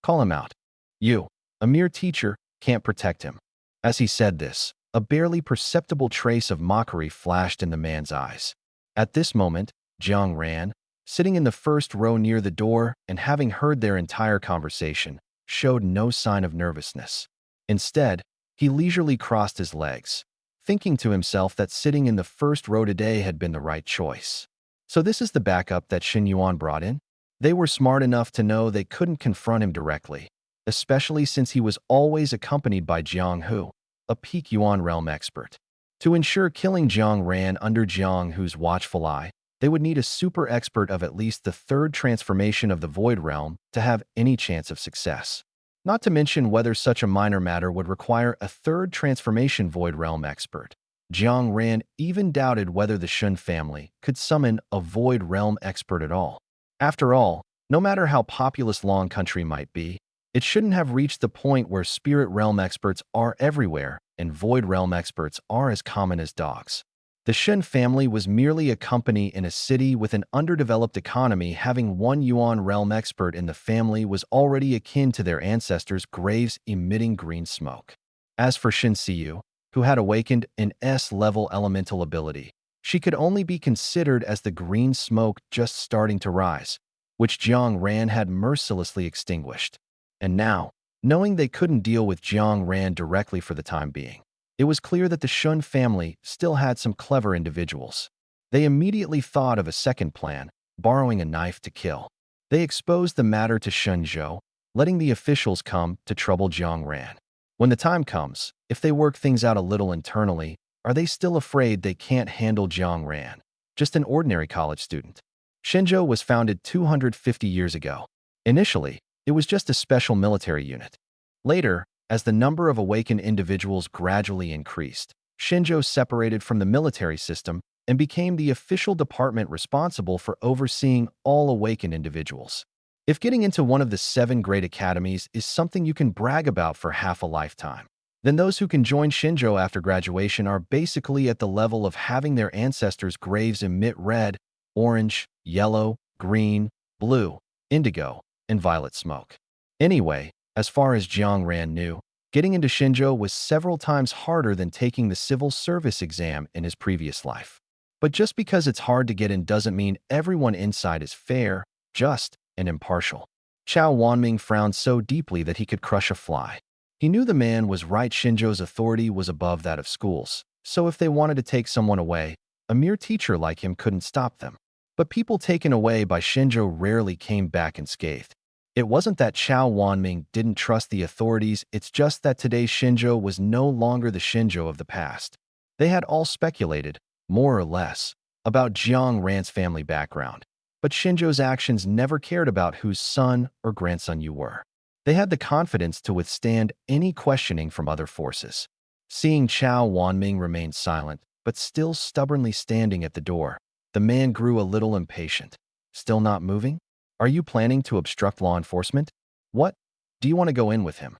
Call him out. You, a mere teacher, can't protect him. As he said this, a barely perceptible trace of mockery flashed in the man's eyes. At this moment, Jiang Ran, sitting in the first row near the door and having heard their entire conversation, showed no sign of nervousness. Instead, he leisurely crossed his legs, thinking to himself that sitting in the first row today had been the right choice. So this is the backup that Xin Yuan brought in? They were smart enough to know they couldn't confront him directly, especially since he was always accompanied by Jiang Hu, a peak Yuan realm expert. To ensure killing Jiang Ran under Jiang Hu's watchful eye, they would need a super expert of at least the third transformation of the Void Realm to have any chance of success. Not to mention whether such a minor matter would require a third transformation Void Realm expert. Jiang Ran even doubted whether the Shun family could summon a Void Realm expert at all. After all, no matter how populous Long Country might be, it shouldn't have reached the point where Spirit Realm experts are everywhere and Void Realm experts are as common as dogs. The Shun family was merely a company in a city with an underdeveloped economy. Having one Yuan realm expert in the family was already akin to their ancestors' graves emitting green smoke. As for Shin Siyu, who had awakened an S-level elemental ability, she could only be considered as the green smoke just starting to rise, which Jiang Ran had mercilessly extinguished. And now, knowing they couldn't deal with Jiang Ran directly for the time being, it was clear that the Shun family still had some clever individuals. They immediately thought of a second plan, borrowing a knife to kill. They exposed the matter to Shun Zhou, letting the officials come to trouble Jiang Ran. When the time comes, if they work things out a little internally, are they still afraid they can't handle Jiang Ran? Just an ordinary college student. Shenzhou was founded 250 years ago. Initially, it was just a special military unit. Later, as the number of awakened individuals gradually increased, Shenzhou separated from the military system and became the official department responsible for overseeing all awakened individuals. If getting into one of the 7 great academies is something you can brag about for half a lifetime, then those who can join Shenzhou after graduation are basically at the level of having their ancestors' graves emit red, orange, yellow, green, blue, indigo, and violet smoke. Anyway, as far as Jiang Ran knew, getting into Shenzhou was several times harder than taking the civil service exam in his previous life. But just because it's hard to get in doesn't mean everyone inside is fair, just, and impartial. Chao Wanming frowned so deeply that he could crush a fly. He knew the man was right. Shenzhou's authority was above that of schools, so if they wanted to take someone away, a mere teacher like him couldn't stop them. But people taken away by Shenzhou rarely came back unscathed. It wasn't that Chao Wanming didn't trust the authorities, it's just that today's Shenzhou was no longer the Shenzhou of the past. They had all speculated, more or less, about Jiang Ran's family background, but Shenzhou's actions never cared about whose son or grandson you were. They had the confidence to withstand any questioning from other forces. Seeing Chao Wanming remain silent, but still stubbornly standing at the door, the man grew a little impatient. Still not moving? Are you planning to obstruct law enforcement? What? Do you want to go in with him?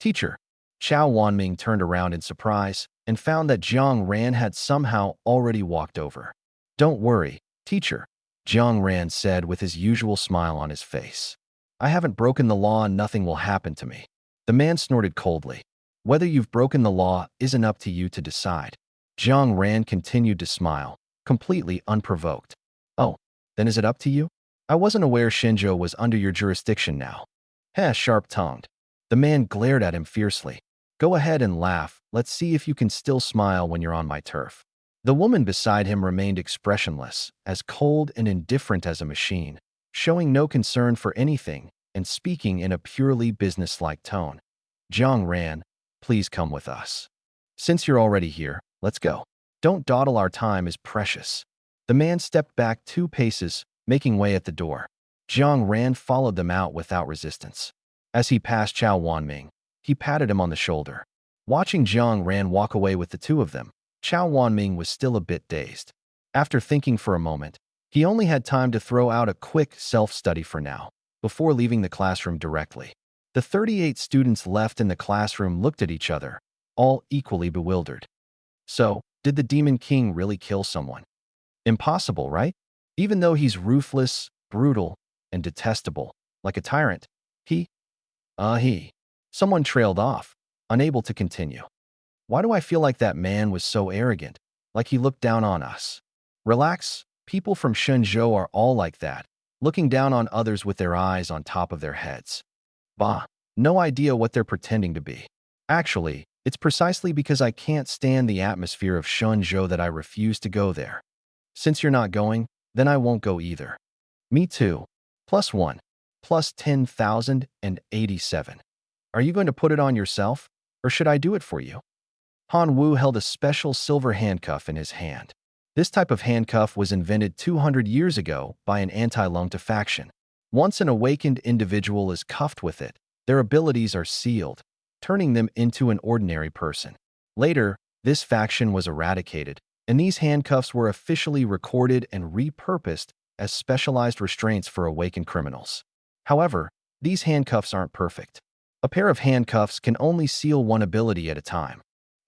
Teacher. Chao Wanming turned around in surprise and found that Jiang Ran had somehow already walked over. Don't worry, teacher, Jiang Ran said with his usual smile on his face. I haven't broken the law and nothing will happen to me. The man snorted coldly. Whether you've broken the law isn't up to you to decide. Jiang Ran continued to smile, completely unprovoked. Oh, then is it up to you? I wasn't aware Shenzhou was under your jurisdiction now. Heh, sharp-tongued. The man glared at him fiercely. Go ahead and laugh. Let's see if you can still smile when you're on my turf. The woman beside him remained expressionless, as cold and indifferent as a machine, showing no concern for anything and speaking in a purely businesslike tone. Jiang Ran, please come with us. Since you're already here, let's go. Don't dawdle, our time is precious. The man stepped back 2 paces, making way at the door. Jiang Ran followed them out without resistance. As he passed Chao Wanming, he patted him on the shoulder. Watching Jiang Ran walk away with the 2 of them, Chao Wanming was still a bit dazed. After thinking for a moment, he only had time to throw out a quick self-study for now, before leaving the classroom directly. The 38 students left in the classroom looked at each other, all equally bewildered. So, did the Demon King really kill someone? Impossible, right? Even though he's ruthless, brutal, and detestable, like a tyrant, Someone trailed off, unable to continue. Why do I feel like that man was so arrogant, like he looked down on us? Relax, people from Shenzhou are all like that, looking down on others with their eyes on top of their heads. Bah, no idea what they're pretending to be. Actually, it's precisely because I can't stand the atmosphere of Shenzhou that I refuse to go there. Since you're not going, then I won't go either. Me too. +1. Plus 10,087. Are you going to put it on yourself, or should I do it for you? Han Wu held a special silver handcuff in his hand. This type of handcuff was invented 200 years ago by an anti-Lungta faction. Once an awakened individual is cuffed with it, their abilities are sealed, turning them into an ordinary person. Later, This faction was eradicated, and these handcuffs were officially recorded and repurposed as specialized restraints for awakened criminals. However, these handcuffs aren't perfect. A pair of handcuffs can only seal one ability at a time.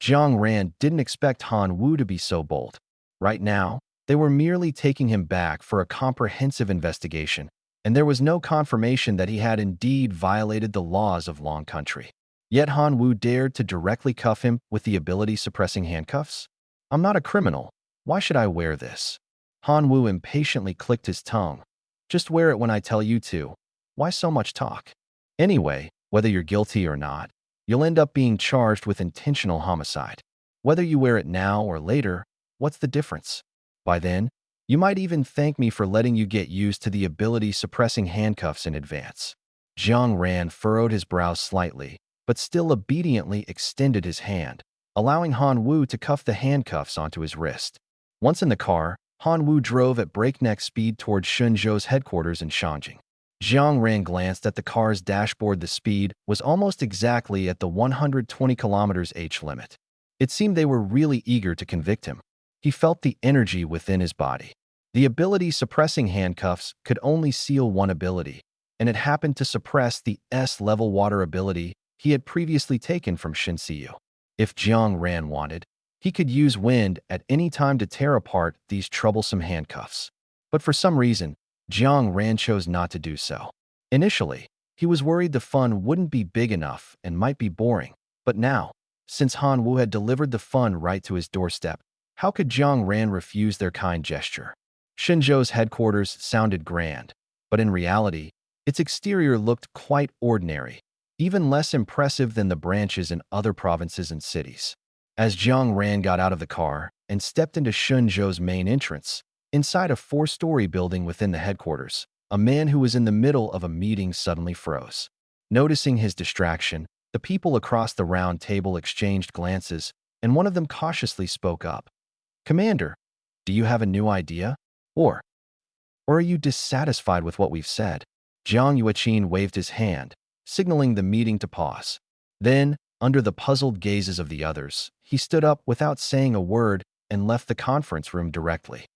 Jiang Ran didn't expect Han Wu to be so bold. Right now, they were merely taking him back for a comprehensive investigation, and there was no confirmation that he had indeed violated the laws of Long Country. Yet Han Wu dared to directly cuff him with the ability-suppressing handcuffs? I'm not a criminal. Why should I wear this? Han Wu impatiently clicked his tongue. Just wear it when I tell you to. Why so much talk? Anyway, whether you're guilty or not, you'll end up being charged with intentional homicide. Whether you wear it now or later, what's the difference? By then, you might even thank me for letting you get used to the ability-suppressing handcuffs in advance. Jiang Ran furrowed his brows slightly, but still obediently extended his hand, allowing Han Wu to cuff the handcuffs onto his wrist. Once in the car, Han Wu drove at breakneck speed toward Shenzhou's headquarters in Shangjing. Jiang Ran glanced at the car's dashboard. The speed was almost exactly at the 120 km/h limit. It seemed they were really eager to convict him. He felt the energy within his body. The ability-suppressing handcuffs could only seal one ability, and it happened to suppress the S-level water ability he had previously taken from Shinsiyu. If Jiang Ran wanted, he could use wind at any time to tear apart these troublesome handcuffs. But for some reason, Jiang Ran chose not to do so. Initially, he was worried the fun wouldn't be big enough and might be boring. But now, since Han Wu had delivered the fun right to his doorstep, how could Jiang Ran refuse their kind gesture? Shenzhou's headquarters sounded grand, but in reality, its exterior looked quite ordinary, even less impressive than the branches in other provinces and cities. As Jiang Ran got out of the car and stepped into Shenzhou's main entrance, inside a four-story building within the headquarters, a man who was in the middle of a meeting suddenly froze. Noticing his distraction, the people across the round table exchanged glances, and one of them cautiously spoke up. "Commander, do you have a new idea? Or are you dissatisfied with what we've said?" Jiang Yueqin waved his hand, signaling the meeting to pause. Then, under the puzzled gazes of the others, he stood up without saying a word and left the conference room directly.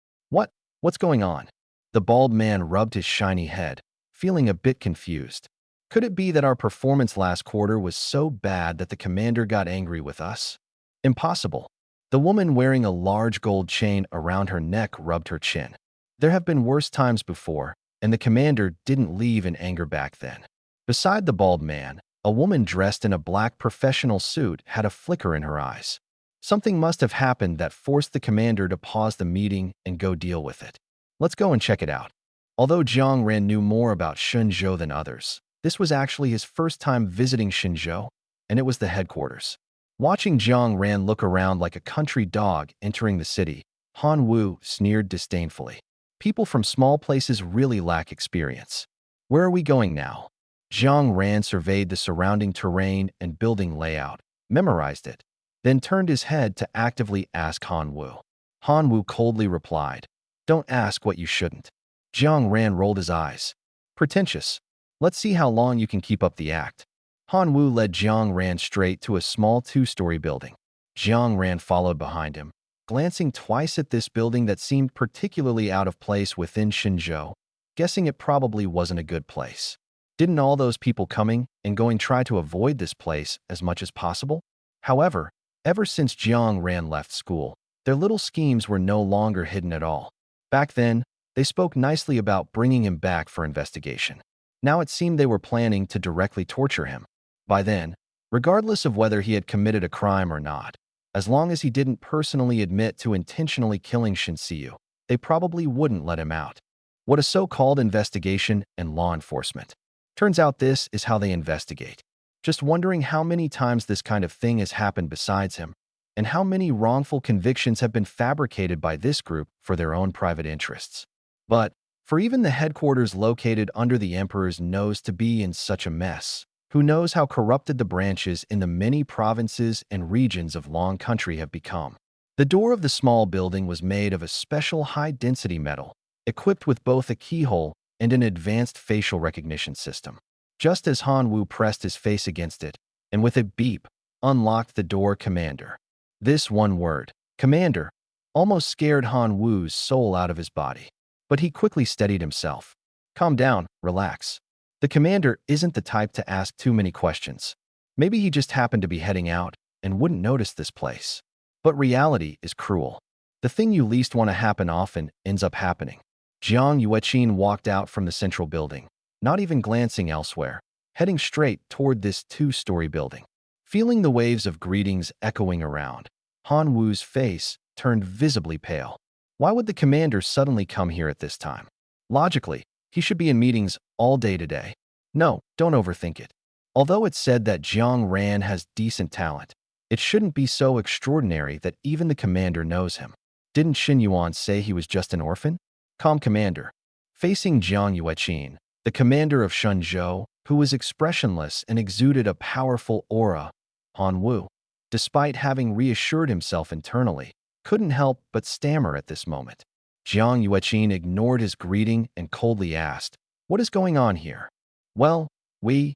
What's going on? The bald man rubbed his shiny head, feeling a bit confused. Could it be that our performance last quarter was so bad that the commander got angry with us? Impossible. The woman wearing a large gold chain around her neck rubbed her chin. There have been worse times before, and the commander didn't leave in anger back then. Beside the bald man, a woman dressed in a black professional suit had a flicker in her eyes. Something must have happened that forced the commander to pause the meeting and go deal with it. Let's go and check it out. Although Jiang Ran knew more about Shenzhou than others, this was actually his first time visiting Shenzhou, and it was the headquarters. Watching Jiang Ran look around like a country dog entering the city, Han Wu sneered disdainfully. People from small places really lack experience. Where are we going now? Jiang Ran surveyed the surrounding terrain and building layout, memorized it, then turned his head to actively ask Han Wu. Han Wu coldly replied, "Don't ask what you shouldn't." Jiang Ran rolled his eyes. "Pretentious. Let's see how long you can keep up the act." Han Wu led Jiang Ran straight to a small two-story building. Jiang Ran followed behind him, glancing twice at this building that seemed particularly out of place within Shenzhou, guessing it probably wasn't a good place. Didn't all those people coming and going try to avoid this place as much as possible? However, ever since Jiang Ran left school, their little schemes were no longer hidden at all. Back then, they spoke nicely about bringing him back for investigation. Now it seemed they were planning to directly torture him. By then, regardless of whether he had committed a crime or not, as long as he didn't personally admit to intentionally killing Shinsiyu, they probably wouldn't let him out. What a so-called investigation and law enforcement. Turns out this is how they investigate. Just wondering how many times this kind of thing has happened besides him, and how many wrongful convictions have been fabricated by this group for their own private interests. But, for even the headquarters located under the emperor's nose to be in such a mess, who knows how corrupted the branches in the many provinces and regions of Long Country have become. The door of the small building was made of a special high-density metal, equipped with both a keyhole and an advanced facial recognition system. Just as Han Wu pressed his face against it, and with a beep, unlocked the door, "Commander, This one word, commander, almost scared Han Wu's soul out of his body. But he quickly steadied himself. Calm down, relax. The commander isn't the type to ask too many questions. Maybe he just happened to be heading out and wouldn't notice this place. But reality is cruel. The thing you least want to happen often ends up happening. Jiang Yueqin walked out from the central building, not even glancing elsewhere, heading straight toward this two-story building. Feeling the waves of greetings echoing around, Han Wu's face turned visibly pale. Why would the commander suddenly come here at this time? Logically, he should be in meetings all day today. No, don't overthink it. Although it's said that Jiang Ran has decent talent, it shouldn't be so extraordinary that even the commander knows him. Didn't Xin Yuan say he was just an orphan? Calm, commander. Facing Jiang Yueqin, the commander of Shenzhou, who was expressionless and exuded a powerful aura, Han Wu, despite having reassured himself internally, couldn't help but stammer at this moment. Jiang Yueqin ignored his greeting and coldly asked, "What is going on here?" "Well, we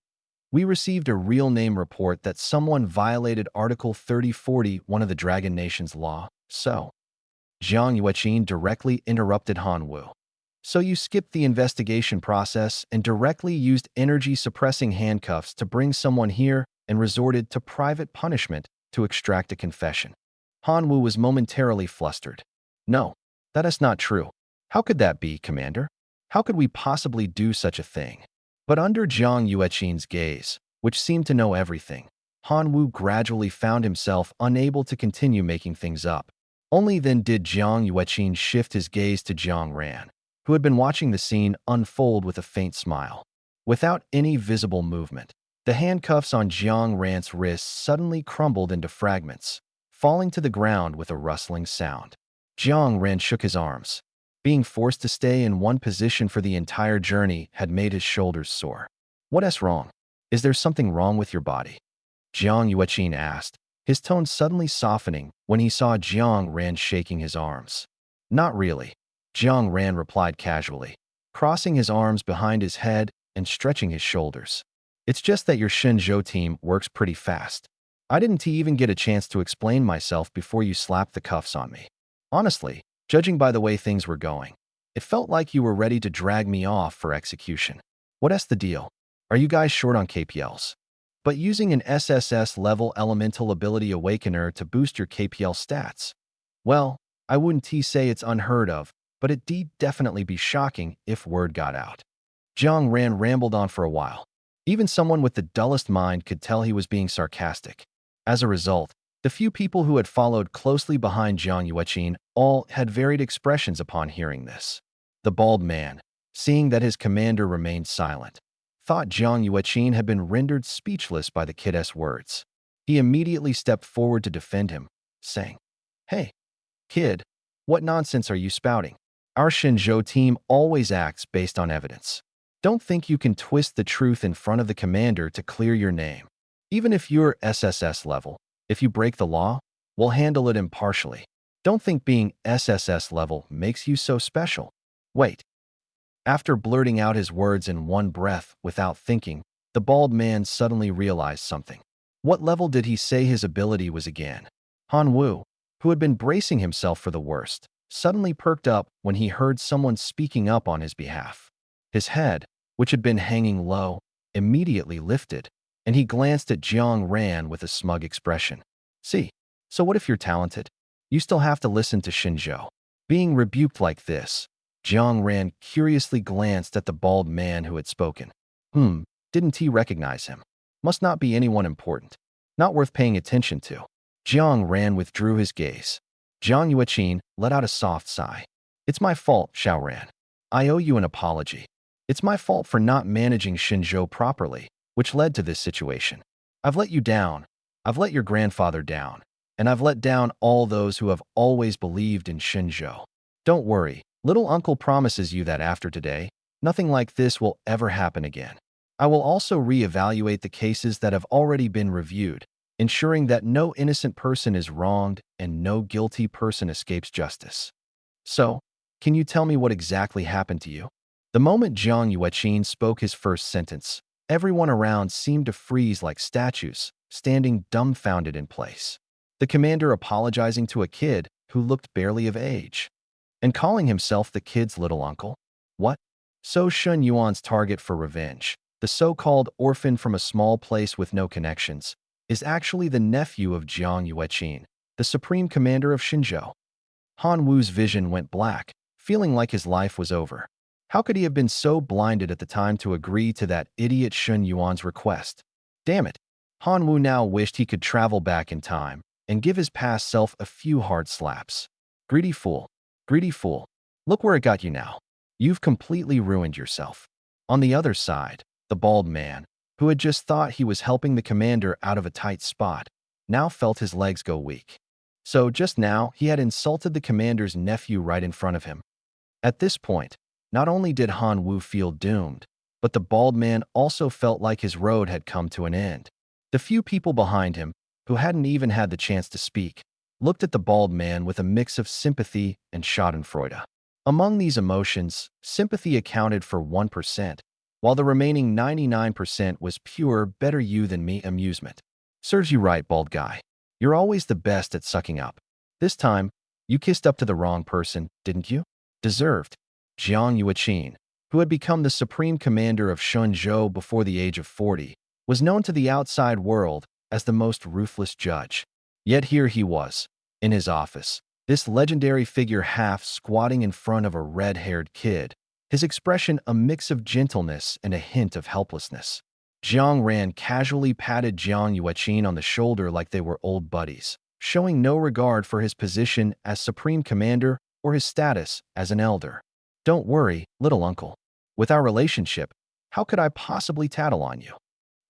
received a real name report that someone violated Article 3040, one of the Dragon Nation's law, so..." Jiang Yueqin directly interrupted Han Wu. "So you skipped the investigation process and directly used energy-suppressing handcuffs to bring someone here and resorted to private punishment to extract a confession." Han Wu was momentarily flustered. "No, that is not true. How could that be, Commander? How could we possibly do such a thing?" But under Jiang Yueqin's gaze, which seemed to know everything, Han Wu gradually found himself unable to continue making things up. Only then did Jiang Yueqin shift his gaze to Jiang Ran, who had been watching the scene unfold with a faint smile. Without any visible movement, the handcuffs on Jiang Ran's wrists suddenly crumbled into fragments, falling to the ground with a rustling sound. Jiang Ran shook his arms. Being forced to stay in one position for the entire journey had made his shoulders sore. "What's wrong? Is there something wrong with your body?" Jiang Yueqin asked, his tone suddenly softening when he saw Jiang Ran shaking his arms. "Not really," Jiang Ran replied casually, crossing his arms behind his head and stretching his shoulders. "It's just that your Shenzhou team works pretty fast. I didn't even get a chance to explain myself before you slapped the cuffs on me. Honestly, judging by the way things were going, it felt like you were ready to drag me off for execution. What's the deal? Are you guys short on KPLs? But using an SSS level elemental ability awakener to boost your KPL stats? Well, I wouldn't say it's unheard of, but it'd definitely be shocking if word got out." Jiang Ran rambled on for a while. Even someone with the dullest mind could tell he was being sarcastic. As a result, the few people who had followed closely behind Jiang Yueqin all had varied expressions upon hearing this. The bald man, seeing that his commander remained silent, thought Jiang Yueqin had been rendered speechless by the kid's words. He immediately stepped forward to defend him, saying, "Hey, kid, what nonsense are you spouting? Our Shenzhou team always acts based on evidence. Don't think you can twist the truth in front of the commander to clear your name. Even if you're SSS level, if you break the law, we'll handle it impartially. Don't think being SSS level makes you so special. Wait." After blurting out his words in one breath without thinking, the bald man suddenly realized something. What level did he say his ability was again? Han Wu, who had been bracing himself for the worst, suddenly perked up when he heard someone speaking up on his behalf. His head, which had been hanging low, immediately lifted, and he glanced at Jiang Ran with a smug expression. "See, so what if you're talented? You still have to listen to Shenzhou." Being rebuked like this, Jiang Ran curiously glanced at the bald man who had spoken. Didn't he recognize him? Must not be anyone important. Not worth paying attention to. Jiang Ran withdrew his gaze. Jiang Yueqin let out a soft sigh. "It's my fault, Xiao Ran. I owe you an apology. It's my fault for not managing Shenzhou properly, which led to this situation. I've let you down. I've let your grandfather down. And I've let down all those who have always believed in Shenzhou. Don't worry, little uncle promises you that after today, nothing like this will ever happen again. I will also re-evaluate the cases that have already been reviewed, ensuring that no innocent person is wronged and no guilty person escapes justice. So, can you tell me what exactly happened to you?" The moment Jiang Yueqin spoke his first sentence, everyone around seemed to freeze like statues, standing dumbfounded in place. The The commander apologizing to a kid who looked barely of age and calling himself the kid's little uncle. What? So Shun Yuan's target for revenge, the so-called orphan from a small place with no connections, is actually the nephew of Jiang Yueqin, the supreme commander of Xinzhou. Han Wu's vision went black, feeling like his life was over. How could he have been so blinded at the time to agree to that idiot Shun Yuan's request? Damn it! Han Wu now wished he could travel back in time and give his past self a few hard slaps. Greedy fool. Greedy fool. Look where it got you now. You've completely ruined yourself. On the other side, the bald man, who had just thought he was helping the commander out of a tight spot, now felt his legs go weak. So just now, he had insulted the commander's nephew right in front of him. At this point, not only did Han Wu feel doomed, but the bald man also felt like his road had come to an end. The few people behind him, who hadn't even had the chance to speak, looked at the bald man with a mix of sympathy and schadenfreude. Among these emotions, sympathy accounted for 1%, while the remaining 99% was pure better you than me amusement. Serves you right, bald guy. You're always the best at sucking up. This time, you kissed up to the wrong person, didn't you? Deserved. Jiang Yueqin, who had become the supreme commander of Shenzhou before the age of 40, was known to the outside world as the most ruthless judge. Yet here he was, in his office, this legendary figure half squatting in front of a red-haired kid, his expression a mix of gentleness and a hint of helplessness. Jiang Ran casually patted Jiang Yueqin on the shoulder like they were old buddies, showing no regard for his position as supreme commander or his status as an elder. Don't worry, little uncle. With our relationship, how could I possibly tattle on you?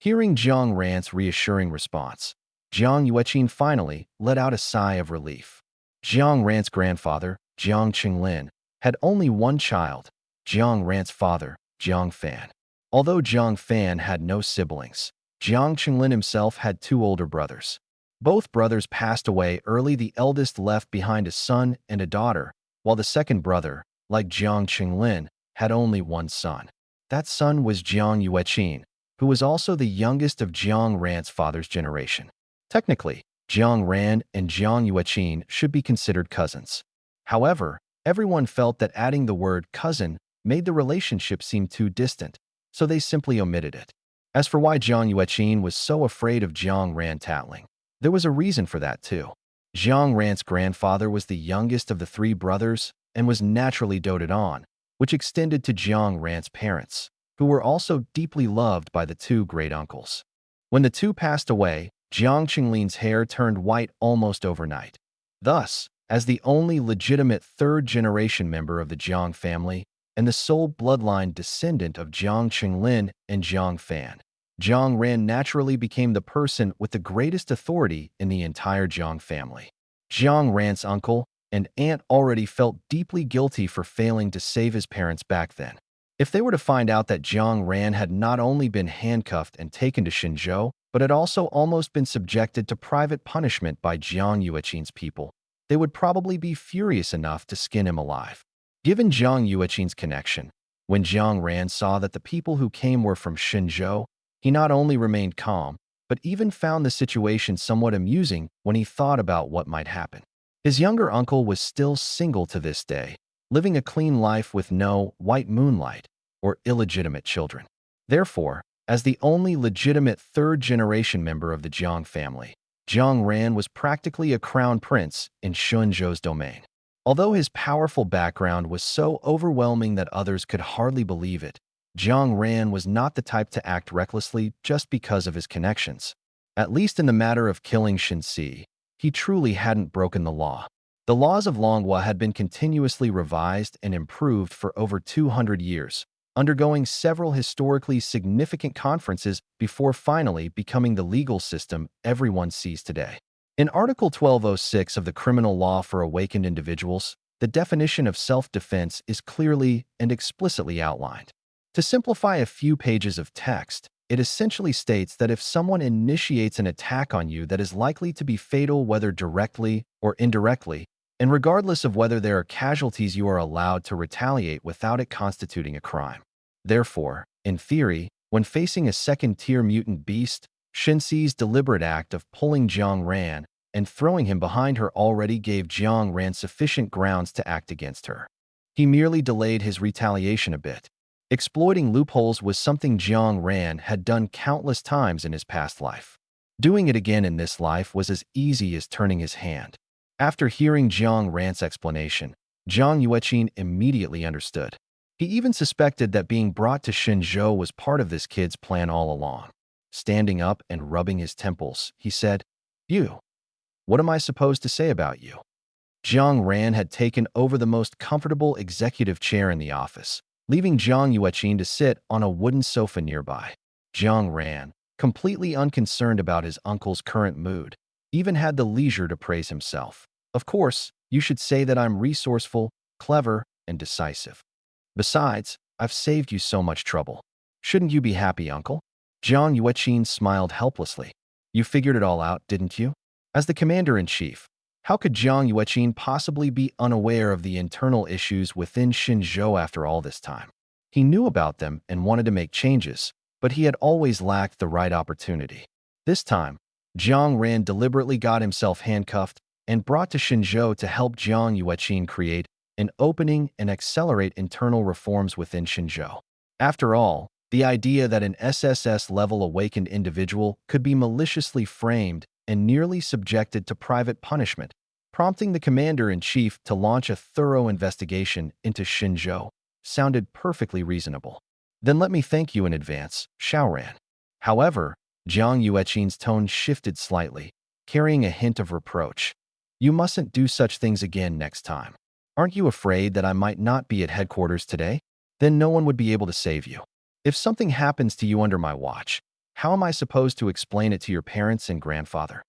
Hearing Jiang Ran's reassuring response, Jiang Yueqin finally let out a sigh of relief. Jiang Ran's grandfather, Jiang Qinglin, had only one child, Jiang Ran's father, Jiang Fan. Although Jiang Fan had no siblings, Jiang Qinglin himself had two older brothers. Both brothers passed away early. The eldest left behind a son and a daughter, while the second brother, like Jiang Qinglin, had only one son. That son was Jiang Yueqin, who was also the youngest of Jiang Ran's father's generation. Technically, Jiang Ran and Jiang Yueqin should be considered cousins. However, everyone felt that adding the word cousin made the relationship seem too distant, so they simply omitted it. As for why Jiang Yueqin was so afraid of Jiang Ran tattling, there was a reason for that too. Jiang Ran's grandfather was the youngest of the three brothers and was naturally doted on, which extended to Jiang Ran's parents, who were also deeply loved by the two great uncles. When the two passed away, Jiang Qinglin's hair turned white almost overnight. Thus, as the only legitimate third-generation member of the Jiang family and the sole bloodline descendant of Jiang Qinglin and Jiang Fan, Jiang Ran naturally became the person with the greatest authority in the entire Jiang family. Jiang Ran's uncle and aunt already felt deeply guilty for failing to save his parents back then. If they were to find out that Jiang Ran had not only been handcuffed and taken to Xinzhou, but had also almost been subjected to private punishment by Jiang Yueqin's people, they would probably be furious enough to skin him alive. Given Jiang Yueqin's connection, when Jiang Ran saw that the people who came were from Xinzhou, he not only remained calm, but even found the situation somewhat amusing when he thought about what might happen. His younger uncle was still single to this day, living a clean life with no white moonlight or illegitimate children. Therefore, as the only legitimate third-generation member of the Jiang family, Jiang Ran was practically a crown prince in Shenzhou's domain. Although his powerful background was so overwhelming that others could hardly believe it, Jiang Ran was not the type to act recklessly just because of his connections. At least in the matter of killing Shenxi, he truly hadn't broken the law. The laws of Longhua had been continuously revised and improved for over 200 years, undergoing several historically significant conferences before finally becoming the legal system everyone sees today. In Article 1206 of the Criminal Law for Awakened Individuals, the definition of self-defense is clearly and explicitly outlined. To simplify a few pages of text, it essentially states that if someone initiates an attack on you that is likely to be fatal whether directly or indirectly, and regardless of whether there are casualties, you are allowed to retaliate without it constituting a crime. Therefore, in theory, when facing a second-tier mutant beast, Shenxi's deliberate act of pulling Jiang Ran and throwing him behind her already gave Jiang Ran sufficient grounds to act against her. He merely delayed his retaliation a bit. Exploiting loopholes was something Jiang Ran had done countless times in his past life. Doing it again in this life was as easy as turning his hand. After hearing Jiang Ran's explanation, Jiang Yueqin immediately understood. He even suspected that being brought to Shenzhou was part of this kid's plan all along. Standing up and rubbing his temples, he said, "You, what am I supposed to say about you?" Jiang Ran had taken over the most comfortable executive chair in the office, leaving Jiang Yueqin to sit on a wooden sofa nearby. Jiang Ran, completely unconcerned about his uncle's current mood, even had the leisure to praise himself. "Of course, you should say that I'm resourceful, clever, and decisive. Besides, I've saved you so much trouble. Shouldn't you be happy, uncle?" Jiang Yueqin smiled helplessly. "You figured it all out, didn't you?" As the commander-in-chief, how could Jiang Yueqin possibly be unaware of the internal issues within Shenzhou after all this time? He knew about them and wanted to make changes, but he had always lacked the right opportunity. This time, Jiang Ran deliberately got himself handcuffed and brought to Shenzhou to help Jiang Yueqin create an opening and accelerate internal reforms within Shenzhou. After all, the idea that an SSS-level awakened individual could be maliciously framed and nearly subjected to private punishment, prompting the commander-in-chief to launch a thorough investigation into Shenzhou, sounded perfectly reasonable. "Then let me thank you in advance, Xiaoran." However, Jiang Yueqin's tone shifted slightly, carrying a hint of reproach. "You mustn't do such things again next time. Aren't you afraid that I might not be at headquarters today? Then no one would be able to save you. If something happens to you under my watch, how am I supposed to explain it to your parents and grandfather?"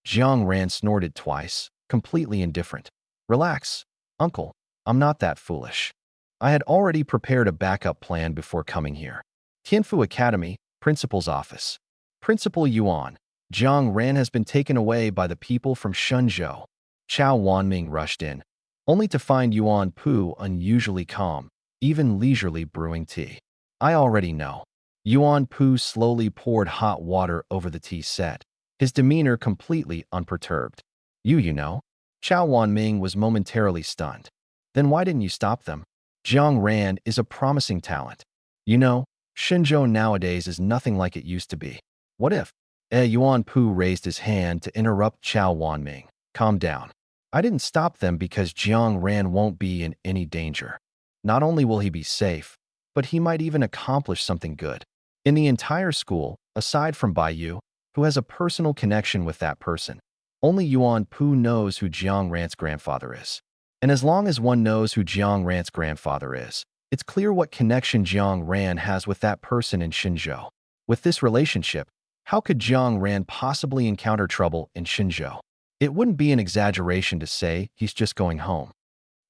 Jiang Ran snorted twice, completely indifferent. "Relax, uncle. I'm not that foolish. I had already prepared a backup plan before coming here." Tianfu Academy, Principal's Office. "Principal Yuan, Jiang Ran has been taken away by the people from Shenzhou." Chao Wanming rushed in, only to find Yuan Pu unusually calm, even leisurely brewing tea. "I already know." Yuan Pu slowly poured hot water over the tea set, his demeanor completely unperturbed. You know." Chao Wanming was momentarily stunned. "Then why didn't you stop them? Jiang Ran is a promising talent. You know, Shenzhou nowadays is nothing like it used to be. What if?" Yuan Pu raised his hand to interrupt Chao Wanming. "Calm down. I didn't stop them because Jiang Ran won't be in any danger. Not only will he be safe, but he might even accomplish something good. In the entire school, aside from Bai Yu, who has a personal connection with that person, only Yuan Pu knows who Jiang Ran's grandfather is. And as long as one knows who Jiang Ran's grandfather is, it's clear what connection Jiang Ran has with that person in Shenzhou. With this relationship, how could Jiang Ran possibly encounter trouble in Shenzhou? It wouldn't be an exaggeration to say he's just going home.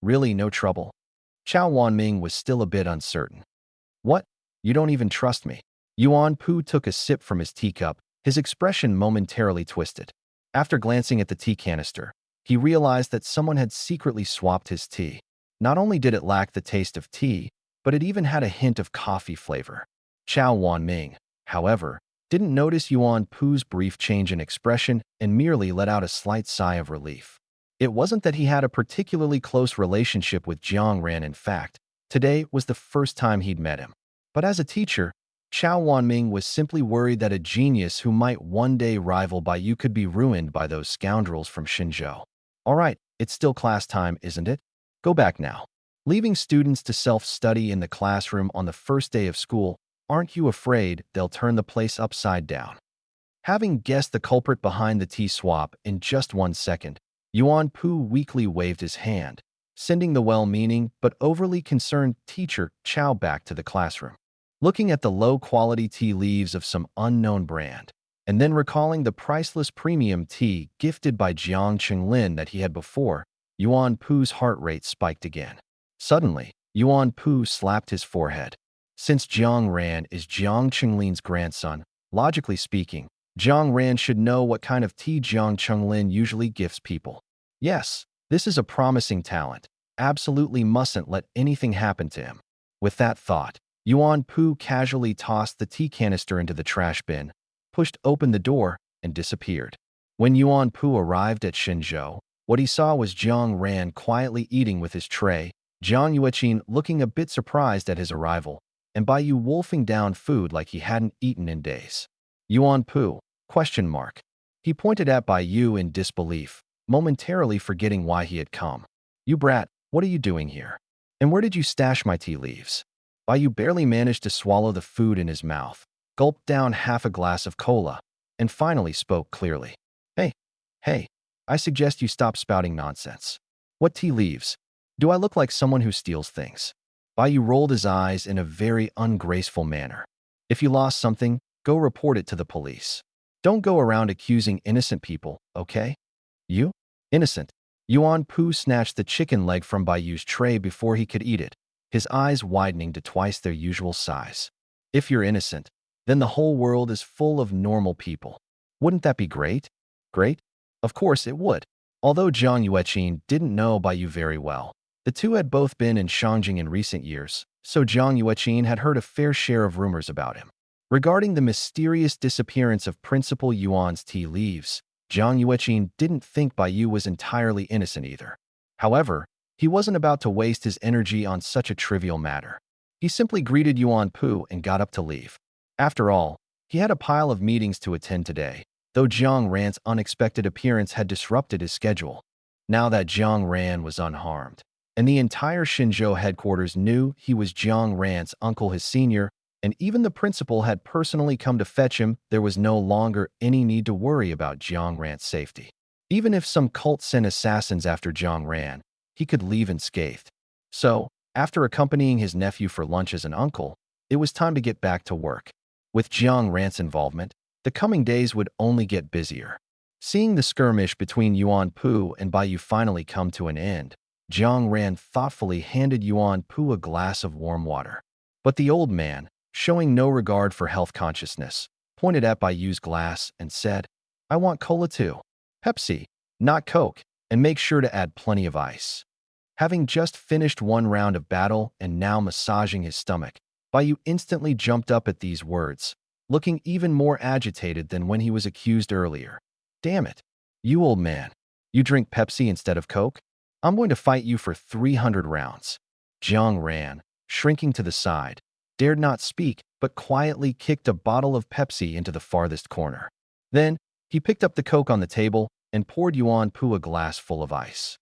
Really no trouble?" Chao Wanming was still a bit uncertain. "What? You don't even trust me?" Yuan Pu took a sip from his teacup, his expression momentarily twisted. After glancing at the tea canister, he realized that someone had secretly swapped his tea. Not only did it lack the taste of tea, but it even had a hint of coffee flavor. Chao Wanming, however, didn't notice Yuan Pu's brief change in expression and merely let out a slight sigh of relief. It wasn't that he had a particularly close relationship with Jiang Ran. In fact, today was the first time he'd met him. But as a teacher, Chao Wanming was simply worried that a genius who might one day rival Bai Yu could be ruined by those scoundrels from Shenzhou. "All right, it's still class time, isn't it? Go back now." Leaving students to self-study in the classroom on the first day of school, aren't you afraid they'll turn the place upside down? Having guessed the culprit behind the tea swap in just 1 second, Yuan Pu weakly waved his hand, sending the well-meaning but overly concerned teacher Chao back to the classroom. Looking at the low-quality tea leaves of some unknown brand, and then recalling the priceless premium tea gifted by Jiang Qinglin that he had before, Yuan Pu's heart rate spiked again. Suddenly, Yuan Pu slapped his forehead. Since Jiang Ran is Jiang Qinglin's grandson, logically speaking, Jiang Ran should know what kind of tea Jiang Qinglin usually gifts people. Yes, this is a promising talent. Absolutely mustn't let anything happen to him. With that thought, Yuan Pu casually tossed the tea canister into the trash bin, pushed open the door, and disappeared. When Yuan Pu arrived at Shenzhou, what he saw was Jiang Ran quietly eating with his tray, Jiang Yueqin looking a bit surprised at his arrival, and Bai Yu wolfing down food like he hadn't eaten in days. Yuan Pu? Question mark. He pointed at Bai Yu in disbelief, momentarily forgetting why he had come. You brat, what are you doing here? And where did you stash my tea leaves? Bai Yu barely managed to swallow the food in his mouth, gulped down half a glass of cola, and finally spoke clearly. Hey, I suggest you stop spouting nonsense. What tea leaves? Do I look like someone who steals things? Bai Yu rolled his eyes in a very ungraceful manner. If you lost something, go report it to the police. Don't go around accusing innocent people, okay? You? Innocent. Yuan Pu snatched the chicken leg from Bai Yu's tray before he could eat it, his eyes widening to twice their usual size. If you're innocent, then the whole world is full of normal people. Wouldn't that be great? Great? Of course it would. Although Jiang Yueqin didn't know Bai Yu very well, the two had both been in Shangjing in recent years, so Jiang Yueqin had heard a fair share of rumors about him. Regarding the mysterious disappearance of Principal Yuan's tea leaves, Jiang Yueqin didn't think Bai Yu was entirely innocent either. However, he wasn't about to waste his energy on such a trivial matter. He simply greeted Yuan Pu and got up to leave. After all, he had a pile of meetings to attend today, though Jiang Ran's unexpected appearance had disrupted his schedule. Now that Jiang Ran was unharmed, and the entire Shenzhou headquarters knew he was Jiang Ran's uncle, his senior, and even the principal had personally come to fetch him, there was no longer any need to worry about Jiang Ran's safety. Even if some cult sent assassins after Jiang Ran, he could leave unscathed. So, after accompanying his nephew for lunch as an uncle, it was time to get back to work. With Jiang Ran's involvement, the coming days would only get busier. Seeing the skirmish between Yuan Pu and Bai Yu finally come to an end, Jiang Ran thoughtfully handed Yuan Pu a glass of warm water. But the old man, showing no regard for health consciousness, pointed at Bai Yu's glass and said, I want cola too. Pepsi, not Coke, and make sure to add plenty of ice. Having just finished one round of battle and now massaging his stomach, Bai Yu instantly jumped up at these words, looking even more agitated than when he was accused earlier. Damn it. You old man. You drink Pepsi instead of Coke? I'm going to fight you for 300 rounds. Jiang Ran, shrinking to the side, dared not speak but quietly kicked a bottle of Pepsi into the farthest corner. Then, he picked up the Coke on the table and poured Yuan Pu a glass full of ice.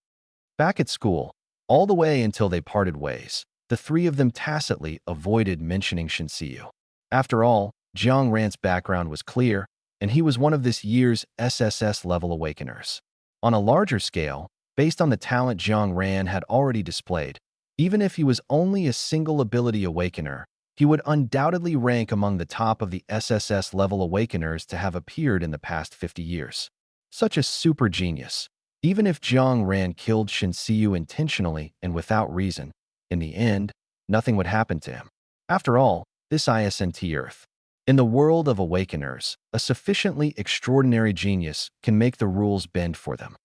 Back at school, all the way until they parted ways, the three of them tacitly avoided mentioning Shinsiyu. After all, Jiang Ran's background was clear, and he was one of this year's SSS level awakeners. On a larger scale, based on the talent Jiang Ran had already displayed, even if he was only a single ability awakener, he would undoubtedly rank among the top of the SSS level awakeners to have appeared in the past 50 years. Such a super genius. Even if Jiang Ran killed Shinsiyu intentionally and without reason, in the end, nothing would happen to him. After all, this isn't Earth. In the world of awakeners, a sufficiently extraordinary genius can make the rules bend for them.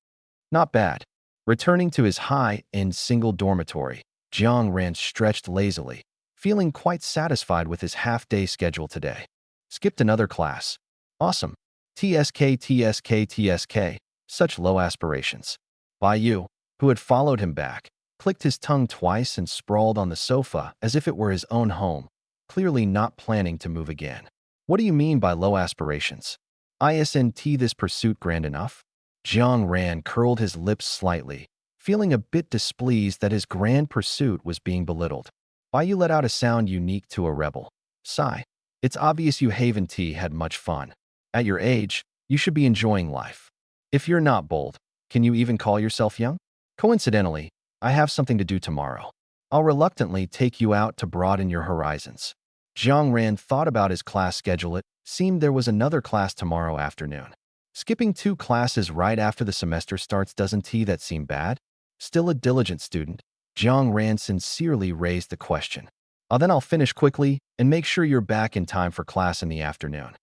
Not bad. Returning to his high-end single dormitory, Jiang Ran stretched lazily, feeling quite satisfied with his half-day schedule today. Skipped another class. Awesome. TSK. Such low aspirations. Bai Yu, who had followed him back, clicked his tongue twice and sprawled on the sofa as if it were his own home, clearly not planning to move again. What do you mean by low aspirations? Isn't this pursuit grand enough? Jiang Ran curled his lips slightly, feeling a bit displeased that his grand pursuit was being belittled. Bai Yu let out a sound unique to a rebel. Sigh. It's obvious you haven't had much fun. At your age, you should be enjoying life. If you're not bold, can you even call yourself young? Coincidentally, I have something to do tomorrow. I'll reluctantly take you out to broaden your horizons. Jiang Ran thought about his class schedule. It seemed there was another class tomorrow afternoon. Skipping 2 classes right after the semester starts doesn't that seem bad? Still a diligent student, Jiang Ran sincerely raised the question. Then I'll finish quickly and make sure you're back in time for class in the afternoon.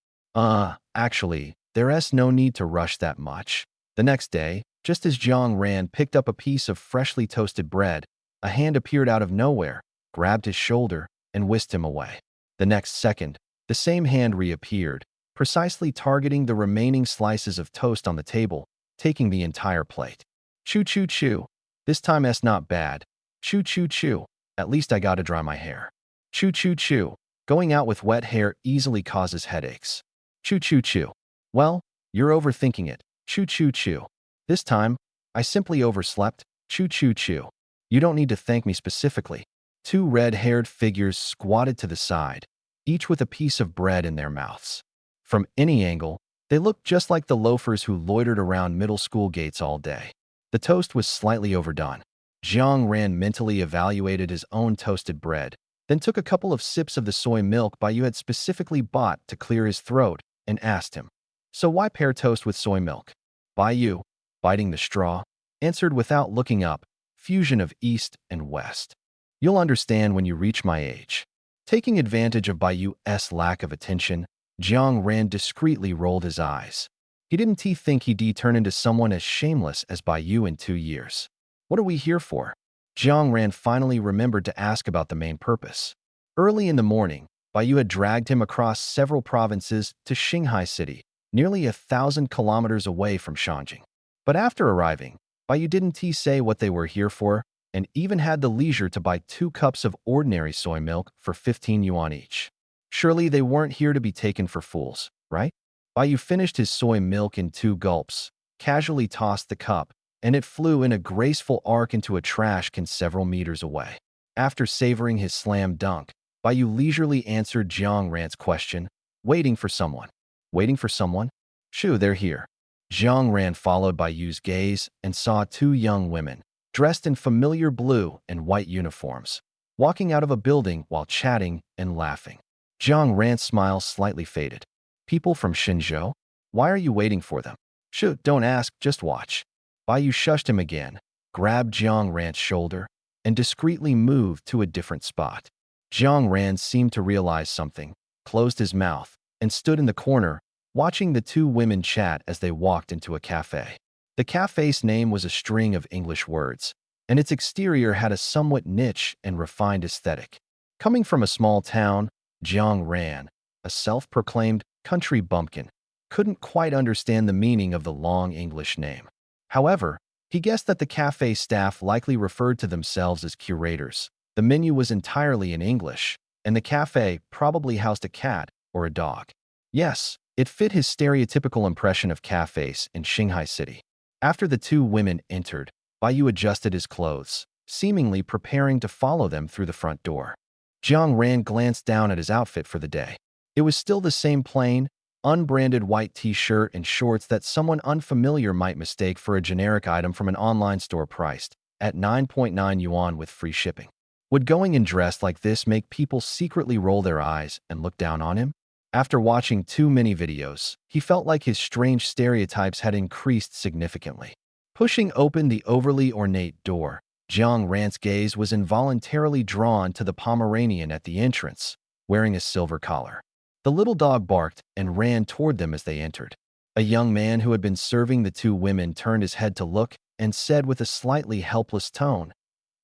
Actually, there's no need to rush that much. The next day, just as Jiang Ran picked up a piece of freshly toasted bread, a hand appeared out of nowhere, grabbed his shoulder, and whisked him away. The next second, the same hand reappeared, precisely targeting the remaining slices of toast on the table, taking the entire plate. Choo choo choo. This time it's not bad. Choo choo choo. At least I gotta dry my hair. Choo choo choo. Going out with wet hair easily causes headaches. Choo choo choo. Well, you're overthinking it. Choo choo choo. This time, I simply overslept. Choo choo choo. You don't need to thank me specifically. Two red-haired figures squatted to the side, each with a piece of bread in their mouths. From any angle, they looked just like the loafers who loitered around middle school gates all day. The toast was slightly overdone. Jiang Ran mentally evaluated his own toasted bread, then took a couple of sips of the soy milk Bai Yu had specifically bought to clear his throat and asked him, "So why pair toast with soy milk?" Bai Yu, biting the straw, answered without looking up, "Fusion of East and West. You'll understand when you reach my age." Taking advantage of Bai Yu's lack of attention, Jiang Ran discreetly rolled his eyes. He didn't think he'd turn into someone as shameless as Bai Yu in 2 years. What are we here for? Jiang Ran finally remembered to ask about the main purpose. Early in the morning, Bai Yu had dragged him across several provinces to Shanghai City, nearly 1,000 kilometers away from Shanjing. But after arriving, Bai Yu didn't say what they were here for, and even had the leisure to buy 2 cups of ordinary soy milk for 15 yuan each. Surely they weren't here to be taken for fools, right? Bai Yu finished his soy milk in 2 gulps, casually tossed the cup, and it flew in a graceful arc into a trash can several meters away. After savoring his slam dunk, Bai Yu leisurely answered Jiang Ran's question, "Waiting for someone." "Waiting for someone?" "Shoo, they're here." Jiang Ran followed Bai Yu's gaze and saw 2 young women, dressed in familiar blue and white uniforms, walking out of a building while chatting and laughing. Jiang Ran's smile slightly faded. "People from Shenzhou? Why are you waiting for them?" "Shoo, don't ask, just watch." Bai Yu shushed him again, grabbed Jiang Ran's shoulder, and discreetly moved to a different spot. Jiang Ran seemed to realize something, closed his mouth, and stood in the corner, watching the 2 women chat as they walked into a cafe. The cafe's name was a string of English words, and its exterior had a somewhat niche and refined aesthetic. Coming from a small town, Jiang Ran, a self-proclaimed country bumpkin, couldn't quite understand the meaning of the long English name. However, he guessed that the cafe staff likely referred to themselves as curators. The menu was entirely in English, and the cafe probably housed a cat or a dog. Yes, it fit his stereotypical impression of cafes in Shanghai City. After the 2 women entered, Bai Yu adjusted his clothes, seemingly preparing to follow them through the front door. Jiang Ran glanced down at his outfit for the day. It was still the same plain, unbranded white t-shirt and shorts that someone unfamiliar might mistake for a generic item from an online store priced at 9.9 yuan with free shipping. Would going and dressed like this make people secretly roll their eyes and look down on him? After watching too many videos, he felt like his strange stereotypes had increased significantly. Pushing open the overly ornate door, Jiang Ran's gaze was involuntarily drawn to the Pomeranian at the entrance, wearing a silver collar. The little dog barked and ran toward them as they entered. A young man who had been serving the 2 women turned his head to look and said with a slightly helpless tone,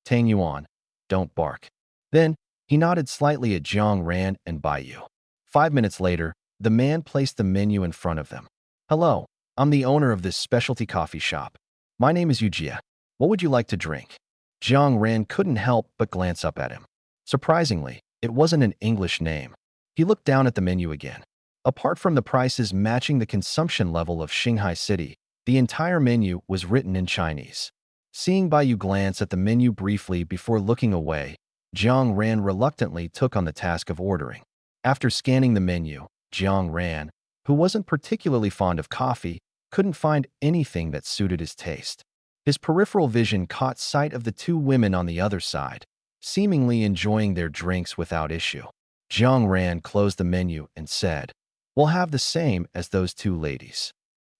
"Tang Yuan, don't bark." Then, he nodded slightly at Jiang Ran and Bai Yu. 5 minutes later, the man placed the menu in front of them. "Hello, I'm the owner of this specialty coffee shop. My name is Yujia. What would you like to drink?" Jiang Ran couldn't help but glance up at him. Surprisingly, it wasn't an English name. He looked down at the menu again. Apart from the prices matching the consumption level of Shanghai City, the entire menu was written in Chinese. Seeing Bai Yu glance at the menu briefly before looking away, Jiang Ran reluctantly took on the task of ordering. After scanning the menu, Jiang Ran, who wasn't particularly fond of coffee, couldn't find anything that suited his taste. His peripheral vision caught sight of the 2 women on the other side, seemingly enjoying their drinks without issue. Jiang Ran closed the menu and said, "We'll have the same as those 2 ladies."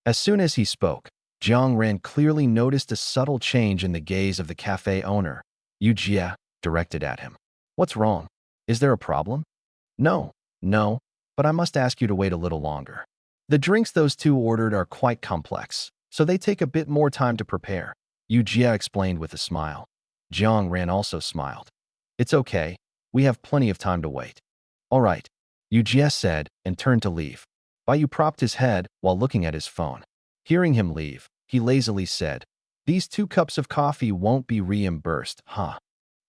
As soon as he spoke, Jiang Ran clearly noticed a subtle change in the gaze of the cafe owner. Yujia directed at him. "What's wrong? Is there a problem?" No, but I must ask you to wait a little longer. The drinks those 2 ordered are quite complex, so they take a bit more time to prepare," Yujia explained with a smile. Jiang Ran also smiled. "It's okay, we have plenty of time to wait." "All right," Yujia said and turned to leave. Bai propped his head while looking at his phone. Hearing him leave, he lazily said, "These 2 cups of coffee won't be reimbursed, huh?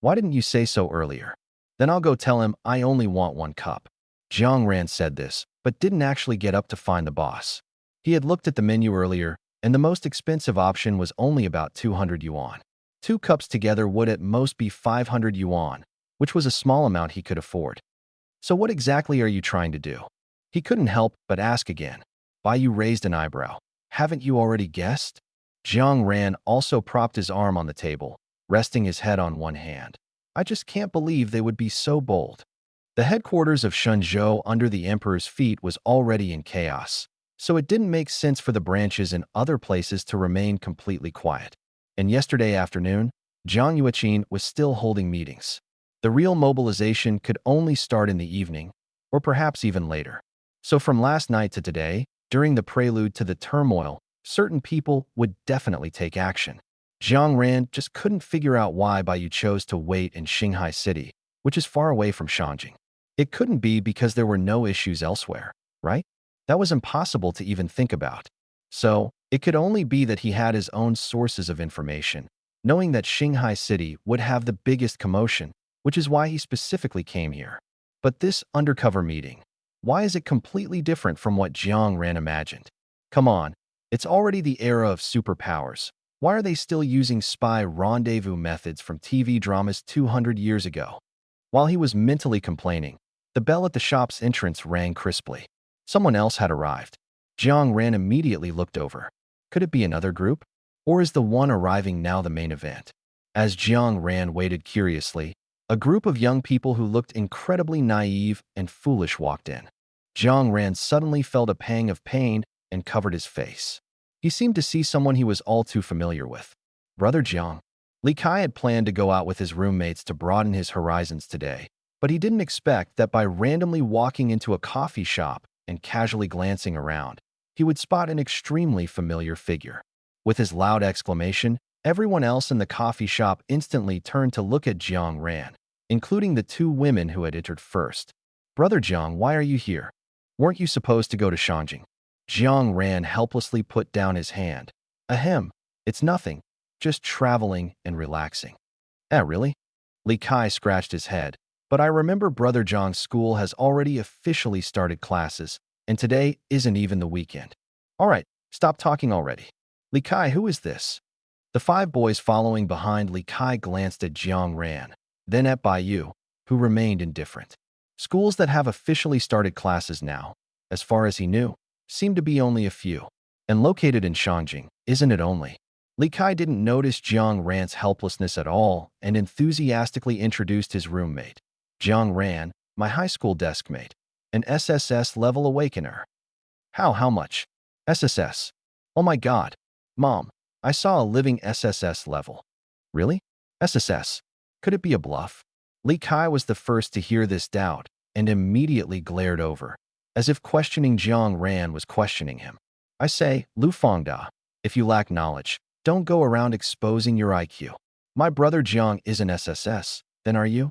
Why didn't you say so earlier? Then I'll go tell him I only want 1 cup." Jiang Ran said this, but didn't actually get up to find the boss. He had looked at the menu earlier, and the most expensive option was only about 200 yuan. 2 cups together would at most be 500 yuan, which was a small amount he could afford. "So what exactly are you trying to do?" He couldn't help but ask again. Bai Yu raised an eyebrow. "Haven't you already guessed?" Jiang Ran also propped his arm on the table, resting his head on one hand. "I just can't believe they would be so bold." The headquarters of Shenzhou under the emperor's feet was already in chaos, so it didn't make sense for the branches in other places to remain completely quiet. And yesterday afternoon, Zhang Yuqin was still holding meetings. The real mobilization could only start in the evening, or perhaps even later. So from last night to today, during the prelude to the turmoil, certain people would definitely take action. Jiang Ran just couldn't figure out why Bai Yu chose to wait in Shanghai City, which is far away from Shangjing. It couldn't be because there were no issues elsewhere, right? That was impossible to even think about. So, it could only be that he had his own sources of information, knowing that Shanghai City would have the biggest commotion, which is why he specifically came here. But this undercover meeting, why is it completely different from what Jiang Ran imagined? Come on, it's already the era of superpowers. Why are they still using spy rendezvous methods from TV dramas 200 years ago? While he was mentally complaining, the bell at the shop's entrance rang crisply. Someone else had arrived. Jiang Ran immediately looked over. Could it be another group? Or is the one arriving now the main event? As Jiang Ran waited curiously, a group of young people who looked incredibly naive and foolish walked in. Jiang Ran suddenly felt a pang of pain and covered his face. He seemed to see someone he was all too familiar with. Brother Jiang. Li Kai had planned to go out with his roommates to broaden his horizons today, but he didn't expect that by randomly walking into a coffee shop and casually glancing around, he would spot an extremely familiar figure. With his loud exclamation, everyone else in the coffee shop instantly turned to look at Jiang Ran, including the 2 women who had entered first. "Brother Jiang, why are you here? Weren't you supposed to go to Shangjing?" Jiang Ran helplessly put down his hand. "Ahem, it's nothing, just traveling and relaxing." Really?" Li Kai scratched his head. "But I remember Brother Jiang's school has already officially started classes, and today isn't even the weekend." "All right, stop talking already." "Li Kai, who is this?" The 5 boys following behind Li Kai glanced at Jiang Ran, then at Bai Yu, who remained indifferent. Schools that have officially started classes now, as far as he knew, seemed to be only a few. And located in Shangjing, isn't it only? Li Kai didn't notice Jiang Ran's helplessness at all and enthusiastically introduced his roommate. "Jiang Ran, my high school desk mate, an SSS level awakener." How much? SSS. Oh my god. Mom, I saw a living SSS level." "Really? SSS? Could it be a bluff?" Li Kai was the first to hear this doubt and immediately glared over, as if questioning Jiang Ran was questioning him. "I say, Lu Fangda, if you lack knowledge, don't go around exposing your IQ. My brother Jiang is an SSS, then are you?"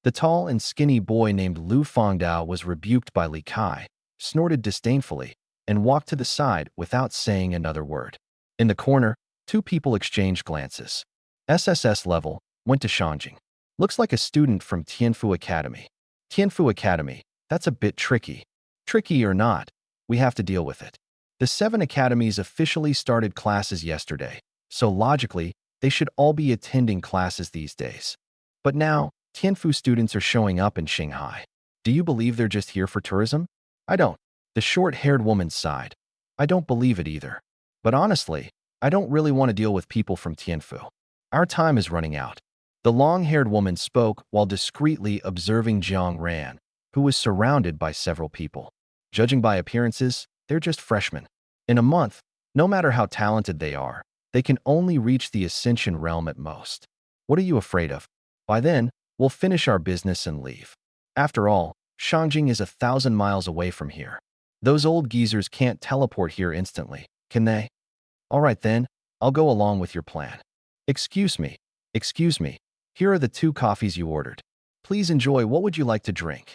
The tall and skinny boy named Lu Fangdao was rebuked by Li Kai, snorted disdainfully, and walked to the side without saying another word. In the corner, 2 people exchanged glances. SSS level, went to Shangjing. Looks like a student from Tianfu Academy. Tianfu Academy, that's a bit tricky. Tricky or not, we have to deal with it. The 7 academies officially started classes yesterday, so logically, they should all be attending classes these days. But now, Tianfu students are showing up in Shanghai. Do you believe they're just here for tourism? I don't. The short-haired woman sighed. I don't believe it either. But honestly, I don't really want to deal with people from Tianfu. Our time is running out. The long-haired woman spoke while discreetly observing Jiang Ran, who was surrounded by several people. Judging by appearances, they're just freshmen. In a month, no matter how talented they are, they can only reach the Ascension realm at most. What are you afraid of? By then, we'll finish our business and leave. After all, Shangjing is 1,000 miles away from here. Those old geezers can't teleport here instantly, can they? All right then, I'll go along with your plan. Excuse me. Here are the 2 coffees you ordered. Please enjoy. What would you like to drink?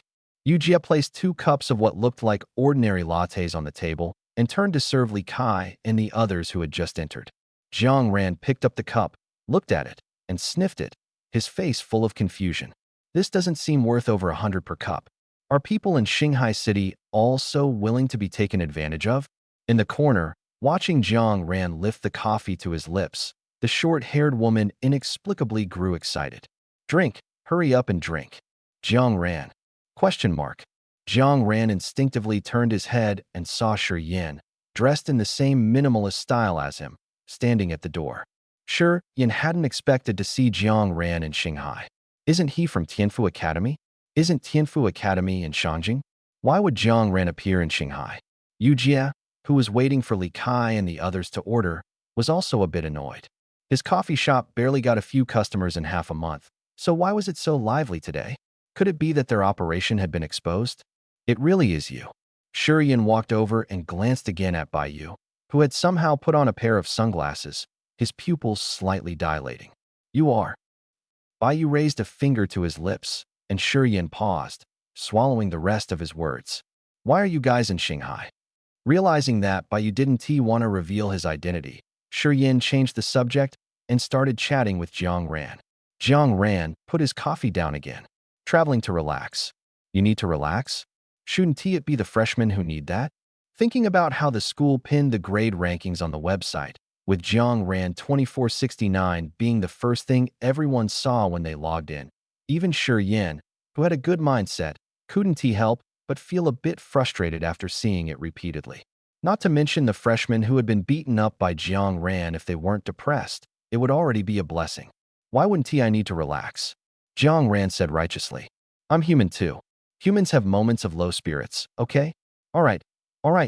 Yujia placed 2 cups of what looked like ordinary lattes on the table and turned to serve Li Kai and the others who had just entered. Jiang Ran picked up the cup, looked at it, and sniffed it, his face full of confusion. This doesn't seem worth over 100 per cup. Are people in Shanghai City all so willing to be taken advantage of? In the corner, watching Jiang Ran lift the coffee to his lips, the short-haired woman inexplicably grew excited. Drink, hurry up and drink. Jiang Ran. Question mark. Jiang Ran instinctively turned his head and saw Shi Yin, dressed in the same minimalist style as him, standing at the door. Shi Yin hadn't expected to see Jiang Ran in Shanghai. Isn't he from Tianfu Academy? Isn't Tianfu Academy in Shangjing? Why would Jiang Ran appear in Shanghai? Yu Jia, who was waiting for Li Kai and the others to order, was also a bit annoyed. His coffee shop barely got a few customers in half a month, so why was it so lively today? Could it be that their operation had been exposed? It really is you. Shi Yin walked over and glanced again at Bai Yu, who had somehow put on a pair of sunglasses, his pupils slightly dilating. You are. Bai Yu raised a finger to his lips, and Shi Yin paused, swallowing the rest of his words. Why are you guys in Shanghai? Realizing that Bai Yu didn't want to reveal his identity, Shi Yin changed the subject and started chatting with Jiang Ran. Jiang Ran put his coffee down again, traveling to relax. You need to relax? Shouldn't it be the freshmen who need that? Thinking about how the school pinned the grade rankings on the website, with Jiang Ran 2469 being the first thing everyone saw when they logged in. Even Shi Yin, who had a good mindset, couldn't help but feel a bit frustrated after seeing it repeatedly. Not to mention the freshmen who had been beaten up by Jiang Ran. If they weren't depressed, it would already be a blessing. Why wouldn't I need to relax? Jiang Ran said righteously. I'm human too. Humans have moments of low spirits, okay? All right,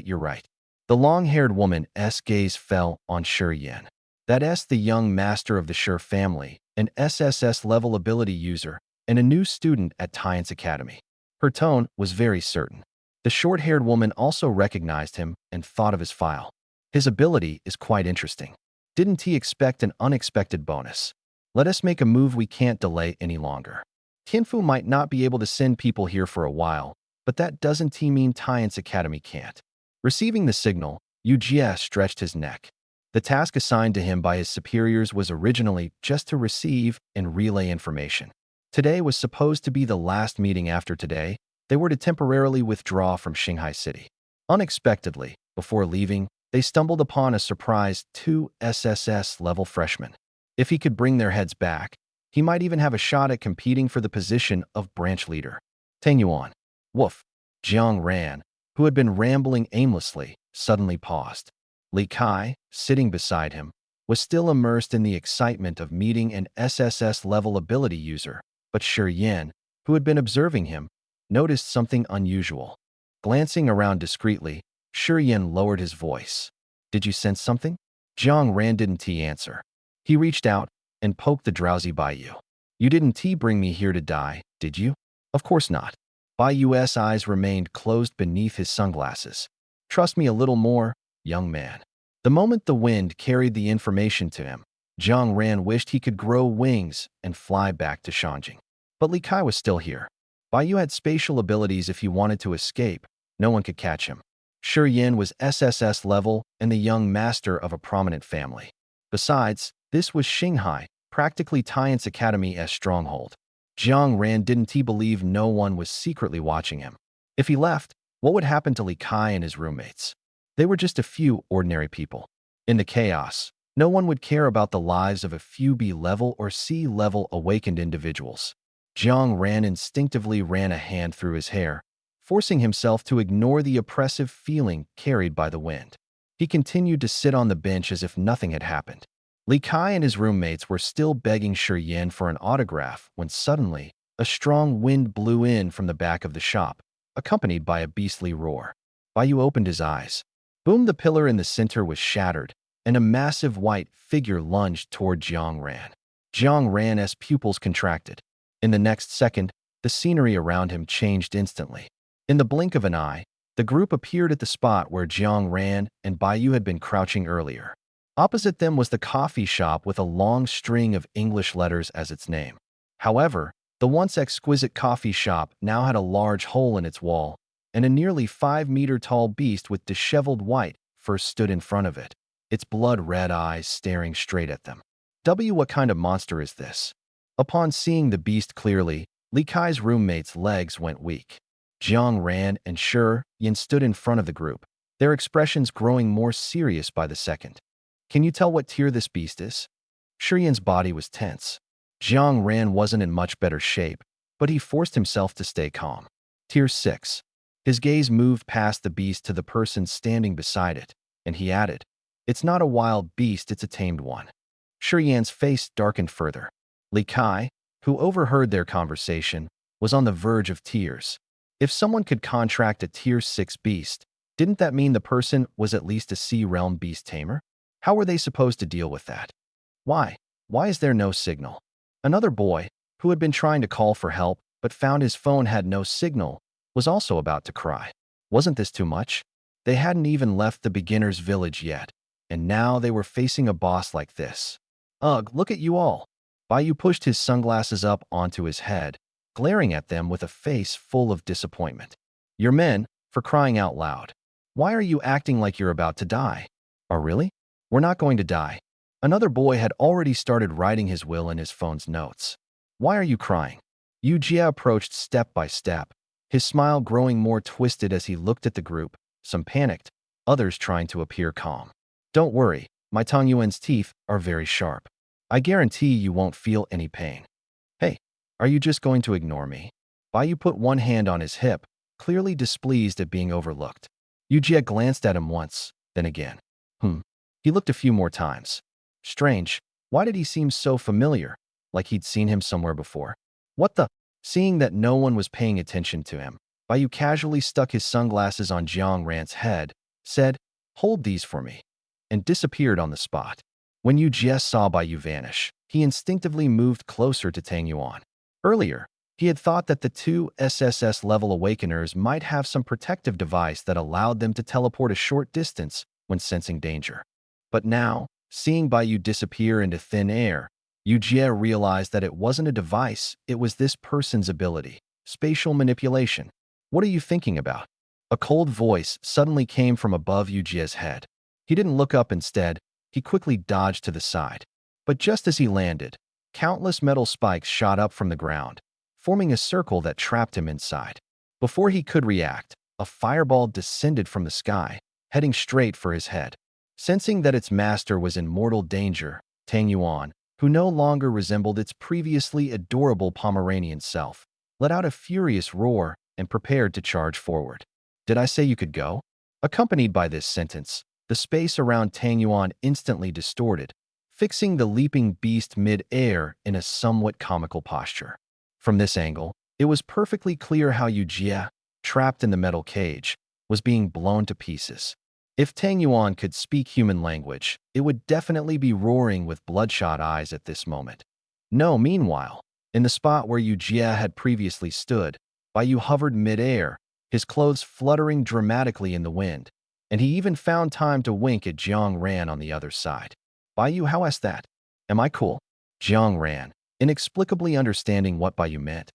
you're right. The long-haired woman's gaze fell on Shi Yin. That's the young master of the Shi family, an SSS level ability user, and a new student at Tian's Academy. Her tone was very certain. The short-haired woman also recognized him and thought of his file. His ability is quite interesting. Didn't he expect an unexpected bonus? Let us make a move. We can't delay any longer. Tianfu might not be able to send people here for a while, but that doesn't mean Tian's Academy can't. Receiving the signal, Yu Jia stretched his neck. The task assigned to him by his superiors was originally just to receive and relay information. Today was supposed to be the last meeting. After today, they were to temporarily withdraw from Shanghai City. Unexpectedly, before leaving, they stumbled upon a surprise 2 SSS-level freshmen. If he could bring their heads back, he might even have a shot at competing for the position of branch leader. Tang Yuan. Woof. Jiang Ran, who had been rambling aimlessly, suddenly paused. Li Kai, sitting beside him, was still immersed in the excitement of meeting an SSS-level ability user, but Shi Yin, who had been observing him, noticed something unusual. Glancing around discreetly, Shi Yin lowered his voice. Did you sense something? Jiang Ran didn't answer. He reached out and poked the drowsy Bai Yu. You didn't bring me here to die, did you? Of course not. Bai Yu's eyes remained closed beneath his sunglasses. Trust me a little more, young man. The moment the wind carried the information to him, Jiang Ran wished he could grow wings and fly back to Shangjing. But Li Kai was still here. Bai Yu had spatial abilities. If he wanted to escape, no one could catch him. Shi Yin was SSS level and the young master of a prominent family. Besides, this was Shanghai, practically Tian's Academy's stronghold. Jiang Ran didn't believe no one was secretly watching him. If he left, what would happen to Li Kai and his roommates? They were just a few ordinary people. In the chaos, no one would care about the lives of a few B-level or C-level awakened individuals. Jiang Ran instinctively ran a hand through his hair, forcing himself to ignore the oppressive feeling carried by the wind. He continued to sit on the bench as if nothing had happened. Li Kai and his roommates were still begging Shi Yin for an autograph when suddenly, a strong wind blew in from the back of the shop, accompanied by a beastly roar. Bai Yu opened his eyes. Boom! The pillar in the center was shattered, and a massive white figure lunged toward Jiang Ran. Jiang Ran's pupils contracted. In the next second, the scenery around him changed instantly. In the blink of an eye, the group appeared at the spot where Jiang Ran and Bai Yu had been crouching earlier. Opposite them was the coffee shop with a long string of English letters as its name. However, The once exquisite coffee shop now had a large hole in its wall, and a nearly 5-meter-tall beast with disheveled white fur stood in front of it, its blood-red eyes staring straight at them. What kind of monster is this? Upon seeing the beast clearly, Li Kai's roommate's legs went weak. Jiang ran and Shi Yin stood in front of the group, their expressions growing more serious by the second. Can you tell what tier this beast is? Shi Yin's body was tense. Jiang Ran wasn't in much better shape, but he forced himself to stay calm. Tier 6. His gaze moved past the beast to the person standing beside it, and he added, "It's not a wild beast, it's a tamed one." Shi Yan's face darkened further. Li Kai, who overheard their conversation, was on the verge of tears. If someone could contract a Tier 6 beast, didn't that mean the person was at least a Sea Realm beast tamer? How were they supposed to deal with that? Why? Why is there no signal? Another boy, who had been trying to call for help but found his phone had no signal, was also about to cry. Wasn't this too much? They hadn't even left the beginner's village yet, and now they were facing a boss like this. Ugh, look at you all. Baiyu pushed his sunglasses up onto his head, glaring at them with a face full of disappointment. You're men, for crying out loud. Why are you acting like you're about to die? Oh, really? We're not going to die. Another boy had already started writing his will in his phone's notes. Why are you crying? Yu Jia approached step by step, his smile growing more twisted as he looked at the group, some panicked, others trying to appear calm. Don't worry, my Tong Yuan's teeth are very sharp. I guarantee you won't feel any pain. Hey, are you just going to ignore me? Baiyu put one hand on his hip, clearly displeased at being overlooked. Yu Jia glanced at him once, then again. He looked a few more times. Strange, why did he seem so familiar, like he'd seen him somewhere before? What the? Seeing that no one was paying attention to him, Baiyu casually stuck his sunglasses on Jiang Ran's head, said, "Hold these for me," and disappeared on the spot. When Yu Jia saw Baiyu vanish, he instinctively moved closer to Tang Yuan. Earlier, he had thought that the two SSS level awakeners might have some protective device that allowed them to teleport a short distance when sensing danger. But now, seeing Baiyu disappear into thin air, Yu Jia realized that it wasn't a device, it was this person's ability, spatial manipulation. What are you thinking about? A cold voice suddenly came from above Yu Jia's head. He didn't look up instead, he quickly dodged to the side. But just as he landed, countless metal spikes shot up from the ground, forming a circle that trapped him inside. Before he could react, a fireball descended from the sky, heading straight for his head. Sensing that its master was in mortal danger, Tang Yuan, who no longer resembled its previously adorable Pomeranian self, let out a furious roar and prepared to charge forward. Did I say you could go? Accompanied by this sentence, the space around Tang Yuan instantly distorted, fixing the leaping beast mid-air in a somewhat comical posture. From this angle, it was perfectly clear how Yu Jia, trapped in the metal cage, was being blown to pieces. If Tang Yuan could speak human language, it would definitely be roaring with bloodshot eyes at this moment. No, meanwhile, in the spot where Yu Jia had previously stood, Baiyu hovered mid-air, his clothes fluttering dramatically in the wind, and he even found time to wink at Jiang Ran on the other side. Baiyu, how is that? Am I cool? Jiang Ran, inexplicably understanding what Baiyu meant.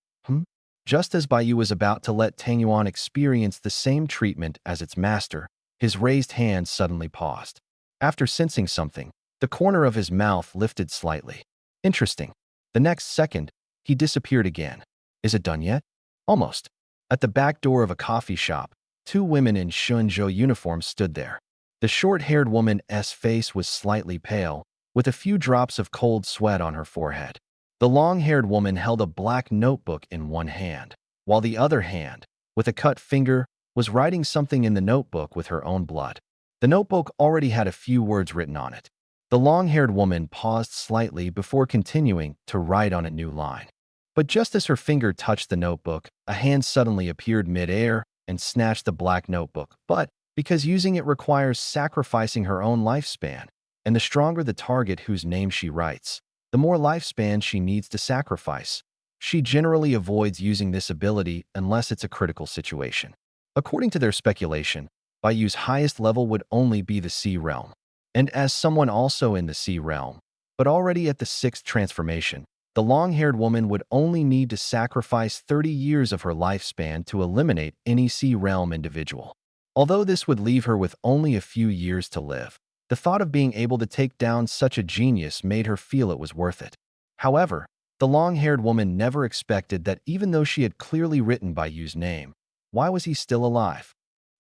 Just as Baiyu was about to let Tang Yuan experience the same treatment as its master, his raised hand suddenly paused. After sensing something, the corner of his mouth lifted slightly. Interesting. The next second, he disappeared again. Is it done yet? Almost. At the back door of a coffee shop, two women in Shunzhou uniforms stood there. The short-haired woman's face was slightly pale, with a few drops of cold sweat on her forehead. The long-haired woman held a black notebook in one hand, while the other hand, with a cut finger, was writing something in the notebook with her own blood. The notebook already had a few words written on it. The long-haired woman paused slightly before continuing to write on a new line. But just as her finger touched the notebook, a hand suddenly appeared mid-air and snatched the black notebook. But because using it requires sacrificing her own lifespan, and the stronger the target whose name she writes, the more lifespan she needs to sacrifice. She generally avoids using this ability unless it's a critical situation. According to their speculation, Baiyu's highest level would only be the Sea Realm. And as someone also in the Sea Realm, but already at the 6th transformation, The long-haired woman would only need to sacrifice 30 years of her lifespan to eliminate any C-realm individual. Although this would leave her with only a few years to live, the thought of being able to take down such a genius made her feel it was worth it. However, the long-haired woman never expected that even though she had clearly written Bayu's name, why was he still alive?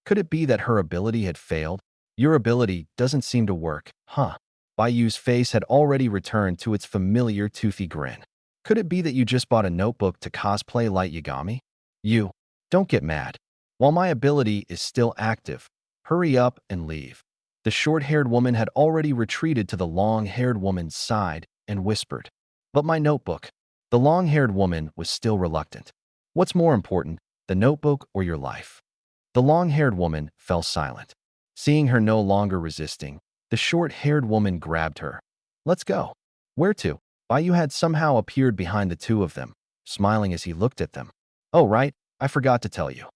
Could it be that her ability had failed? Your ability doesn't seem to work, huh? Bayu's face had already returned to its familiar toothy grin. Could it be that you just bought a notebook to cosplay Light Yagami? You, don't get mad. While my ability is still active, hurry up and leave. The short-haired woman had already retreated to the long-haired woman's side and whispered, "But my notebook." The long-haired woman was still reluctant. What's more important, the notebook or your life? The long-haired woman fell silent. Seeing her no longer resisting, the short-haired woman grabbed her. "Let's go." "Where to?" Bayu had somehow appeared behind the two of them, smiling as he looked at them. "Oh, right, I forgot to tell you.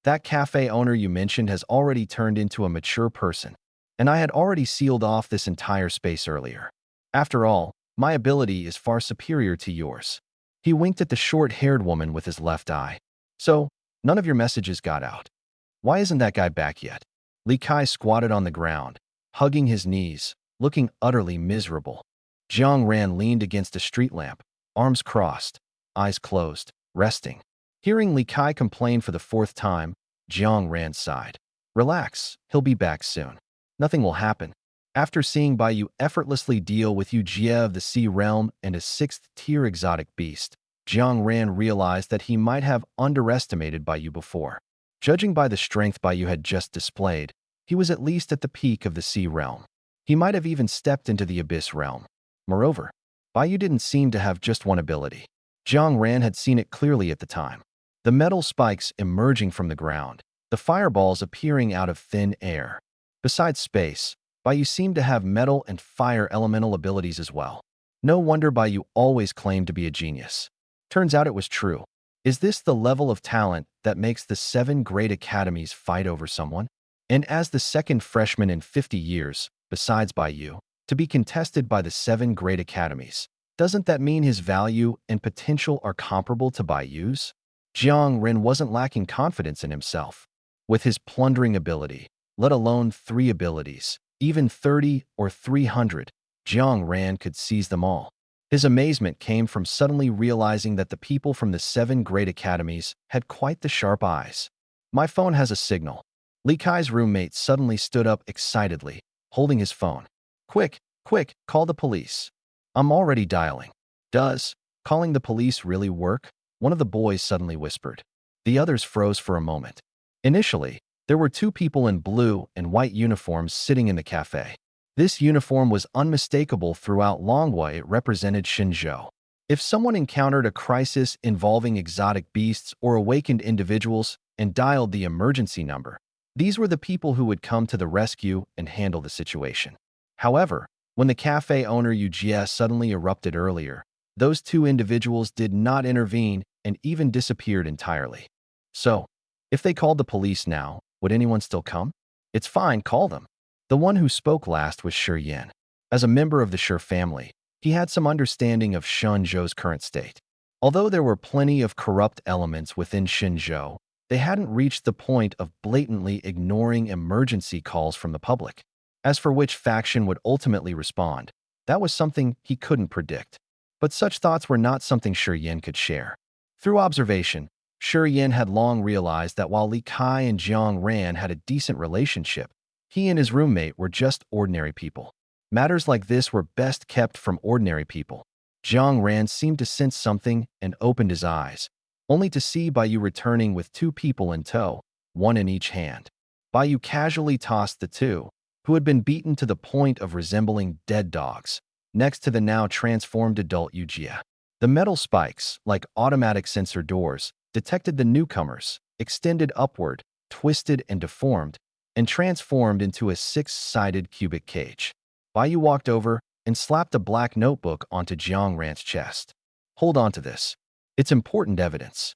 That cafe owner you mentioned has already turned into a mature person, and I had already sealed off this entire space earlier. After all, my ability is far superior to yours." He winked at the short-haired woman with his left eye. "So, none of your messages got out. Why isn't that guy back yet?" Li Kai squatted on the ground, hugging his knees, looking utterly miserable. Jiang Ran leaned against a street lamp, arms crossed, eyes closed, resting. Hearing Li Kai complain for the fourth time, Jiang Ran sighed. "Relax, he'll be back soon. Nothing will happen." After seeing Bayu effortlessly deal with Yu Jie of the Sea Realm and a 6th-tier exotic beast, Jiang Ran realized that he might have underestimated Bayu before. Judging by the strength Bayu had just displayed, he was at least at the peak of the Sea Realm. He might have even stepped into the Abyss Realm. Moreover, Bayu didn't seem to have just one ability. Jiang Ran had seen it clearly at the time. The metal spikes emerging from the ground, the fireballs appearing out of thin air. Besides space, Bayu seemed to have metal and fire elemental abilities as well. No wonder Bayu always claimed to be a genius. Turns out it was true. Is this the level of talent that makes the 7 great academies fight over someone? And as the second freshman in 50 years, besides Bayu, to be contested by the 7 great academies, doesn't that mean his value and potential are comparable to Bayu's? Jiang Ren wasn't lacking confidence in himself. With his plundering ability, let alone 3 abilities, even 30 or 300, Jiang Ran could seize them all. His amazement came from suddenly realizing that the people from the 7 great academies had quite the sharp eyes. "My phone has a signal." Li Kai's roommate suddenly stood up excitedly, holding his phone. Quick, quick, call the police." "I'm already dialing." "Does calling the police really work?" one of the boys suddenly whispered. The others froze for a moment. Initially, there were 2 people in blue and white uniforms sitting in the cafe. This uniform was unmistakable throughout Longhua. It represented Xinzhou. If someone encountered a crisis involving exotic beasts or awakened individuals and dialed the emergency number, these were the people who would come to the rescue and handle the situation. However, when the cafe owner Yu Jie suddenly erupted earlier, those 2 individuals did not intervene and even disappeared entirely. So, if they called the police now, would anyone still come? "It's fine, call them." The one who spoke last was Shi Yan. As a member of the Shi family, he had some understanding of Shenzhou's current state. Although there were plenty of corrupt elements within Shenzhou, they hadn't reached the point of blatantly ignoring emergency calls from the public. As for which faction would ultimately respond, that was something he couldn't predict. But such thoughts were not something Shi Yan could share. Through observation, Shi Yan had long realized that while Li Kai and Jiang Ran had a decent relationship, he and his roommate were just ordinary people. Matters like this were best kept from ordinary people. Jiang Ran seemed to sense something and opened his eyes, only to see Bayu returning with 2 people in tow, 1 in each hand. Bayu casually tossed the 2, who had been beaten to the point of resembling dead dogs, next to the now transformed adult Yu Jie. The metal spikes, like automatic sensor doors, detected the newcomers, extended upward, twisted and deformed, and transformed into a 6-sided cubic cage. Bayu walked over and slapped a black notebook onto Jiang Ran's chest. "Hold on to this. It's important evidence."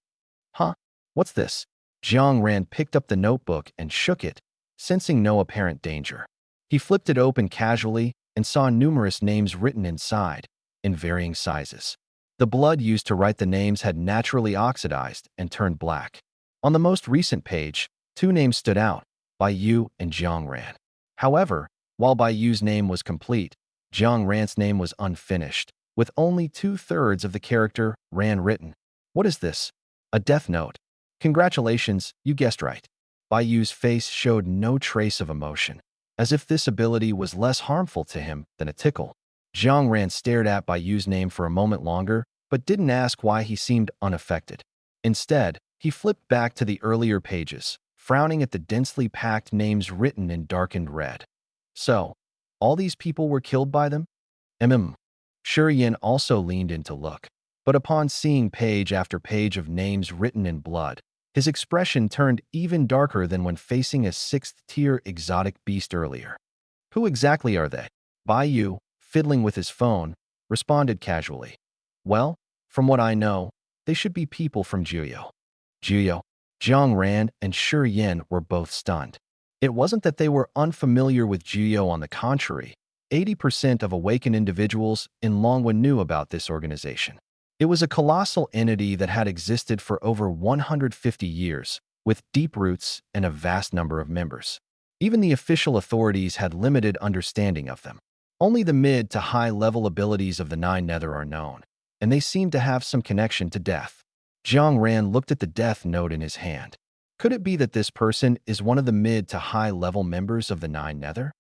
"Huh? What's this?" Jiang Ran picked up the notebook and shook it, sensing no apparent danger. He flipped it open casually and saw numerous names written inside, in varying sizes. The blood used to write the names had naturally oxidized and turned black. On the most recent page, two names stood out, Bai Yu and Jiang Ran. However, while Bai Yu's name was complete, Jiang Ran's name was unfinished, with only 2/3 of the character Ran written. What is this? A death note. Congratulations, you guessed right. Bai Yu's face showed no trace of emotion, as if this ability was less harmful to him than a tickle. Jiang Ran stared at Bai Yu's name for a moment longer, but didn't ask why he seemed unaffected. Instead, he flipped back to the earlier pages, frowning at the densely packed names written in darkened red. So, all these people were killed by them? Shi Yin also leaned in to look, but upon seeing page after page of names written in blood, his expression turned even darker than when facing a sixth-tier exotic beast earlier. Who exactly are they? Bai Yu, fiddling with his phone, responded casually. Well, from what I know, they should be people from Juyo. Juyo, Jiang Ran, and Shi Yin were both stunned. It wasn't that they were unfamiliar with Juyo, on the contrary. 80% of awakened individuals in Longwen knew about this organization. It was a colossal entity that had existed for over 150 years, with deep roots and a vast number of members. Even the official authorities had limited understanding of them. Only the mid to high-level abilities of the Nine Nether are known, and they seem to have some connection to death. Jiang Ran looked at the death note in his hand. Could it be that this person is one of the mid to high-level members of the Nine Nether?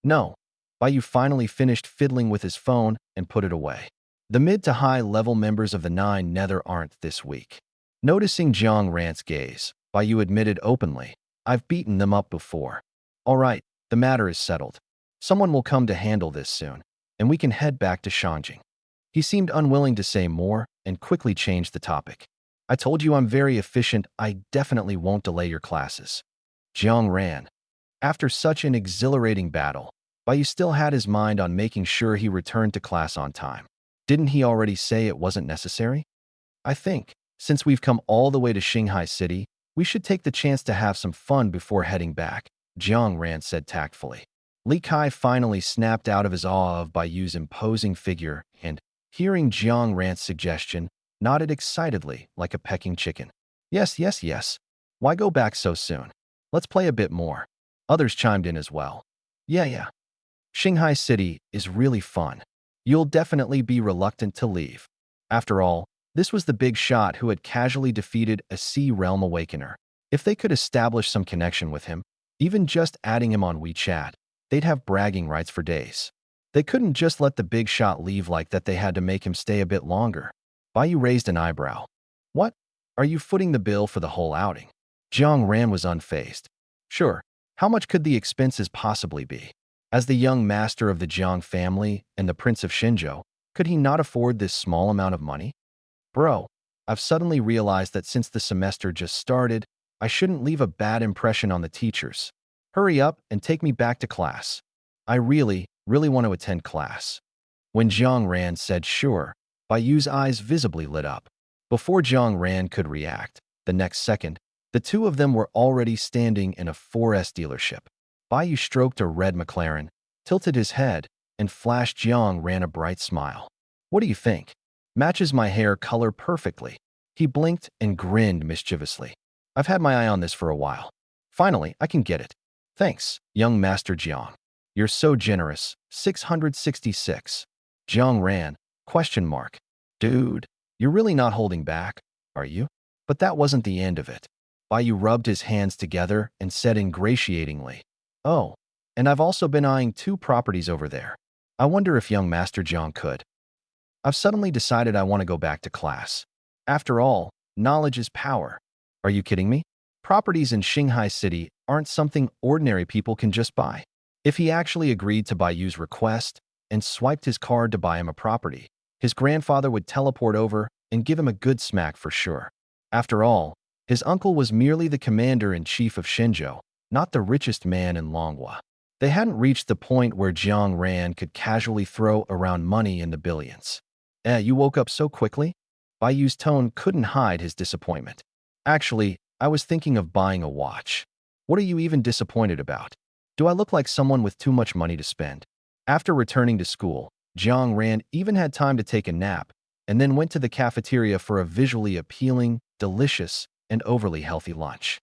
No. Bai Yu finally finished fiddling with his phone and put it away. The mid to high-level members of the Nine Nether aren't this weak. Noticing Jiang Ran's gaze, Bai Yu admitted openly, I've beaten them up before. All right, the matter is settled. Someone will come to handle this soon, and we can head back to Shangjing. He seemed unwilling to say more and quickly changed the topic. I told you I'm very efficient. I definitely won't delay your classes. Jiang Ran. After such an exhilarating battle, Bai Yu still had his mind on making sure he returned to class on time. Didn't he already say it wasn't necessary? I think, since we've come all the way to Shanghai City, we should take the chance to have some fun before heading back, Jiang Ran said tactfully. Li Kai finally snapped out of his awe of Bai Yu's imposing figure and, hearing Jiang Ran's suggestion, nodded excitedly like a pecking chicken. Yes, yes, yes. Why go back so soon? Let's play a bit more. Others chimed in as well. Yeah. Shanghai City is really fun. You'll definitely be reluctant to leave. After all, this was the big shot who had casually defeated a Sea Realm Awakener. If they could establish some connection with him, even just adding him on WeChat, they'd have bragging rights for days. They couldn't just let the big shot leave like that. They had to make him stay a bit longer. Bai Yu raised an eyebrow. What? Are you footing the bill for the whole outing? Jiang Ran was unfazed. Sure. How much could the expenses possibly be? As the young master of the Jiang family and the Prince of Shenzhou, could he not afford this small amount of money? Bro, I've suddenly realized that since the semester just started, I shouldn't leave a bad impression on the teachers. Hurry up and take me back to class. I really want to attend class. When Jiang Ran said sure, Bai Yu's eyes visibly lit up. Before Jiang Ran could react, the next second, the two of them were already standing in a 4S dealership. Bai Yu stroked a red McLaren, tilted his head, and flashed Jiang Ran a bright smile. What do you think? Matches my hair color perfectly. He blinked and grinned mischievously. I've had my eye on this for a while. Finally, I can get it. Thanks, young Master Jiang. You're so generous. 666. Jiang Ran, ? Dude, you're really not holding back, are you? But that wasn't the end of it. Bai Yu rubbed his hands together and said ingratiatingly, Oh, and I've also been eyeing 2 properties over there. I wonder if young Master Jiang could. I've suddenly decided I want to go back to class. After all, knowledge is power. Are you kidding me? Properties in Shanghai City aren't something ordinary people can just buy. If he actually agreed to Bai Yu's request and swiped his card to buy him a property, his grandfather would teleport over and give him a good smack for sure. After all, his uncle was merely the commander-in-chief of Shenzhou, not the richest man in Longhua. They hadn't reached the point where Jiang Ran could casually throw around money in the billions. You woke up so quickly? Bai Yu's tone couldn't hide his disappointment. Actually, I was thinking of buying a watch. What are you even disappointed about? Do I look like someone with too much money to spend? After returning to school, Jiang Ran even had time to take a nap and then went to the cafeteria for a visually appealing, delicious, and overly healthy lunch.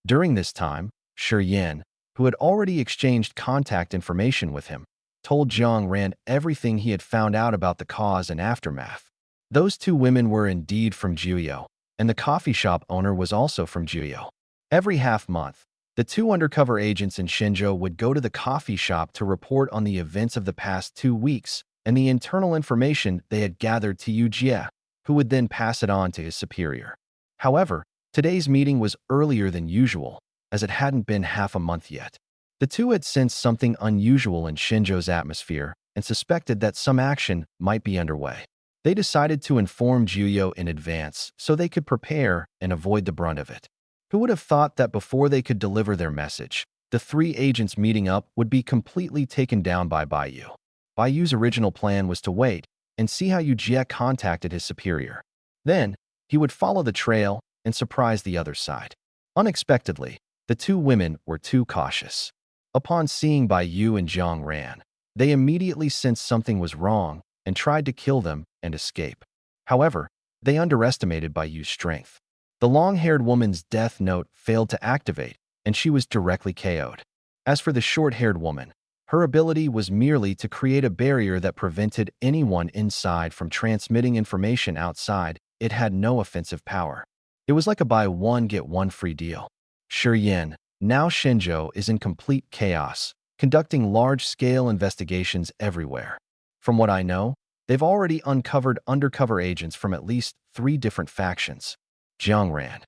During this time, Shi Yan, who had already exchanged contact information with him, told Jiang Ran everything he had found out about the cause and aftermath. Those two women were indeed from Juyou, and the coffee shop owner was also from Juyou. Every half-month, the two undercover agents in Shenzhou would go to the coffee shop to report on the events of the past 2 weeks and the internal information they had gathered to Yu Jie, who would then pass it on to his superior. However, today's meeting was earlier than usual, as it hadn't been half a month yet. The two had sensed something unusual in Shenzhou's atmosphere and suspected that some action might be underway. They decided to inform Juyou in advance so they could prepare and avoid the brunt of it. Who would have thought that before they could deliver their message, the three agents meeting up would be completely taken down by Baiyu? Baiyu's original plan was to wait and see how Yu Jie contacted his superior. Then, he would follow the trail and surprise the other side. Unexpectedly, the two women were too cautious. Upon seeing Baiyu and Jiang Ran, they immediately sensed something was wrong and tried to kill them and escape. However, they underestimated Baiyu's strength. The long-haired woman's death note failed to activate, and she was directly KO'd. As for the short-haired woman, her ability was merely to create a barrier that prevented anyone inside from transmitting information outside. It had no offensive power. It was like a buy one get one free deal. Shi Yan, now Shenzhou, is in complete chaos, conducting large-scale investigations everywhere. From what I know, they've already uncovered undercover agents from at least 3 different factions. Jiang Ran.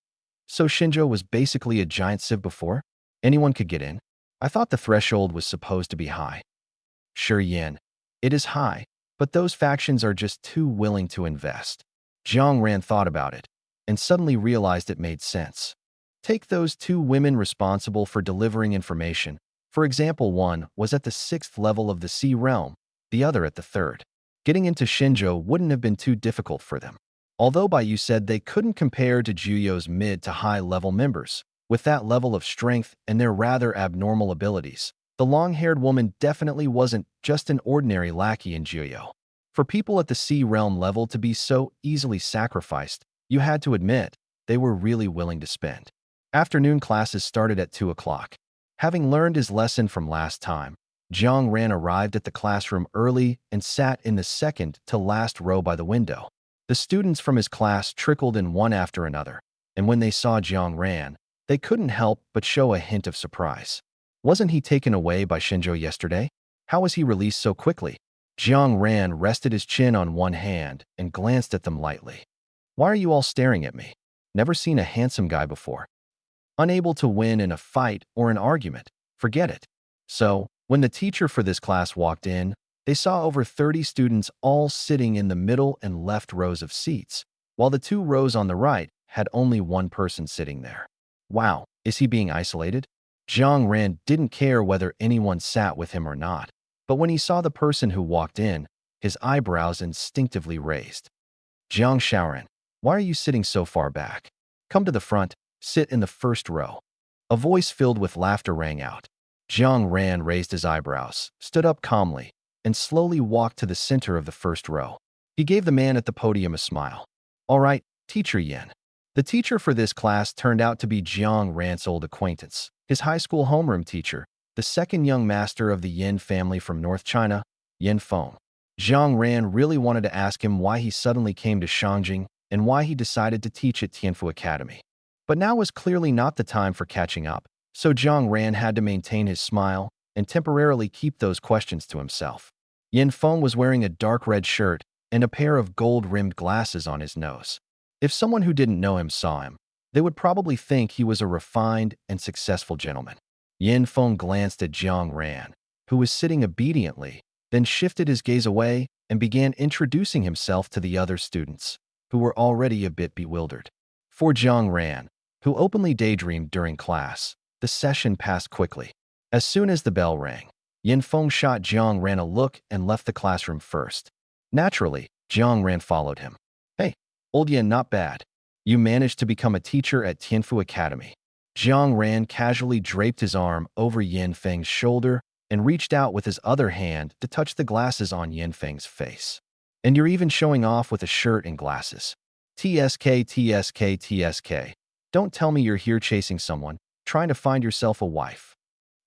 So Shenzhou was basically a giant sieve before? Anyone could get in? I thought the threshold was supposed to be high. Shi Yan. It is high, but those factions are just too willing to invest. Jiang Ran thought about it, and suddenly realized it made sense. Take those 2 women responsible for delivering information. For example, one was at the 6th level of the Sea Realm, the other at the 3rd. Getting into Shenzhou wouldn't have been too difficult for them. Although Baiyu said they couldn't compare to Juyou's mid to high-level members, with that level of strength and their rather abnormal abilities, the long-haired woman definitely wasn't just an ordinary lackey in Juyou. For people at the Sea Realm level to be so easily sacrificed, you had to admit they were really willing to spend. Afternoon classes started at 2 o'clock. Having learned his lesson from last time, Jiang Ran arrived at the classroom early and sat in the second to last row by the window. The students from his class trickled in one after another, and when they saw Jiang Ran, they couldn't help but show a hint of surprise. Wasn't he taken away by Shenzhou yesterday? How was he released so quickly? Jiang Ran rested his chin on one hand and glanced at them lightly. Why are you all staring at me? Never seen a handsome guy before. Unable to win in a fight or an argument, forget it. So, when the teacher for this class walked in, they saw over 30 students all sitting in the middle and left rows of seats, while the 2 rows on the right had only one person sitting there. Wow, is he being isolated? Jiang Ran didn't care whether anyone sat with him or not, but when he saw the person who walked in, his eyebrows instinctively raised. Jiang Shaoran, why are you sitting so far back? Come to the front, sit in the first row. A voice filled with laughter rang out. Jiang Ran raised his eyebrows, stood up calmly, and slowly walked to the center of the first row. He gave the man at the podium a smile. All right, Teacher Yan. The teacher for this class turned out to be Jiang Ran's old acquaintance, his high school homeroom teacher, the second young master of the Yin family from North China, Yin Feng. Jiang Ran really wanted to ask him why he suddenly came to Shangjing and why he decided to teach at Tianfu Academy. But now was clearly not the time for catching up, so Jiang Ran had to maintain his smile and temporarily keep those questions to himself. Yin Feng was wearing a dark red shirt and a pair of gold-rimmed glasses on his nose. If someone who didn't know him saw him, they would probably think he was a refined and successful gentleman. Yin Feng glanced at Jiang Ran, who was sitting obediently, then shifted his gaze away and began introducing himself to the other students, who were already a bit bewildered. For Jiang Ran, who openly daydreamed during class, the session passed quickly. As soon as the bell rang, Yin Feng shot Jiang Ran a look and left the classroom first. Naturally, Jiang Ran followed him. Hey, old Yin, not bad. You managed to become a teacher at Tianfu Academy. Jiang Ran casually draped his arm over Yin Feng's shoulder and reached out with his other hand to touch the glasses on Yin Feng's face. And you're even showing off with a shirt and glasses. TSK, TSK, TSK. Don't tell me you're here chasing someone, trying to find yourself a wife.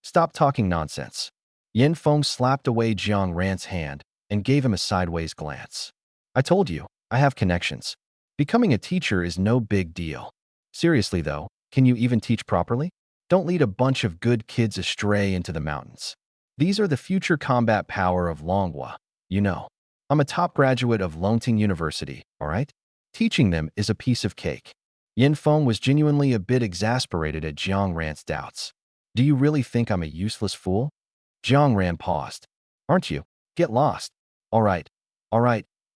Stop talking nonsense. Yin Feng slapped away Jiang Ran's hand and gave him a sideways glance. I told you, I have connections. Becoming a teacher is no big deal. Seriously though, can you even teach properly? Don't lead a bunch of good kids astray into the mountains. These are the future combat power of Longhua, you know. I'm a top graduate of Longting University, all right? Teaching them is a piece of cake. Yin Feng was genuinely a bit exasperated at Jiang Ran's doubts. Do you really think I'm a useless fool? Jiang Ran paused. Aren't you? Get lost. All right,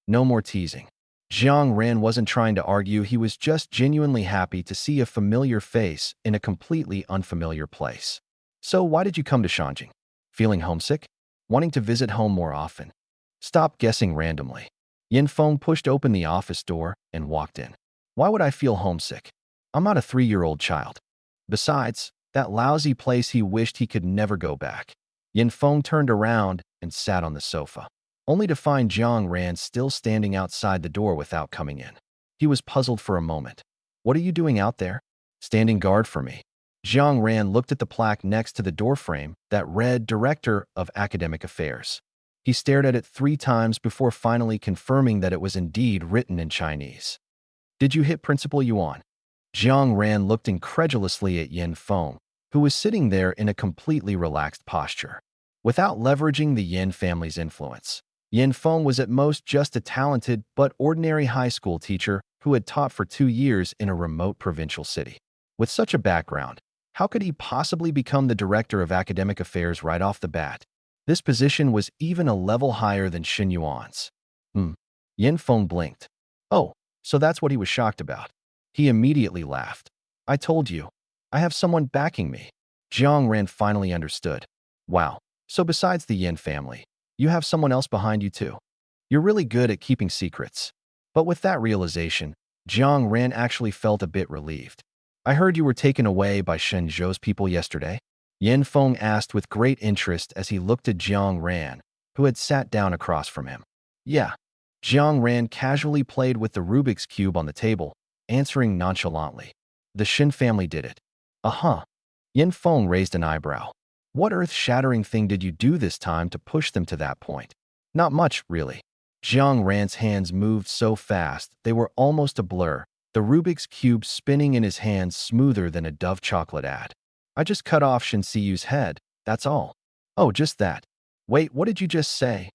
no more teasing. Jiang Ran wasn't trying to argue, he was just genuinely happy to see a familiar face in a completely unfamiliar place. So why did you come to Shanjing? Feeling homesick? Wanting to visit home more often? Stop guessing randomly. Yin Feng pushed open the office door and walked in. Why would I feel homesick? I'm not a 3-year-old child. Besides, that lousy place, he wished he could never go back. Yin Feng turned around and sat on the sofa, only to find Jiang Ran still standing outside the door without coming in. He was puzzled for a moment. What are you doing out there? Standing guard for me. Jiang Ran looked at the plaque next to the doorframe that read Director of Academic Affairs. He stared at it 3 times before finally confirming that it was indeed written in Chinese. Did you hit Principal Yuan? Jiang Ran looked incredulously at Yin Feng, who was sitting there in a completely relaxed posture. Without leveraging the Yin family's influence, Yin Feng was at most just a talented but ordinary high school teacher who had taught for 2 years in a remote provincial city. With such a background, how could he possibly become the Director of Academic Affairs right off the bat? This position was even a level higher than Xin Yuan's. Yin Feng blinked. Oh, so that's what he was shocked about. He immediately laughed. I told you, I have someone backing me. Jiang Ran finally understood. Wow, so besides the Yin family, you have someone else behind you too. You're really good at keeping secrets. But with that realization, Jiang Ran actually felt a bit relieved. I heard you were taken away by Shen Zhou's people yesterday? Yin Feng asked with great interest as he looked at Jiang Ran, who had sat down across from him. Yeah. Jiang Ran casually played with the Rubik's Cube on the table, answering nonchalantly. The Shen family did it. Uh-huh. Yin Feng raised an eyebrow. What earth-shattering thing did you do this time to push them to that point? Not much, really. Jiang Ran's hands moved so fast they were almost a blur, the Rubik's Cube spinning in his hands smoother than a Dove chocolate ad. I just cut off Shen Siyu's head, that's all. Oh, just that. Wait, what did you just say?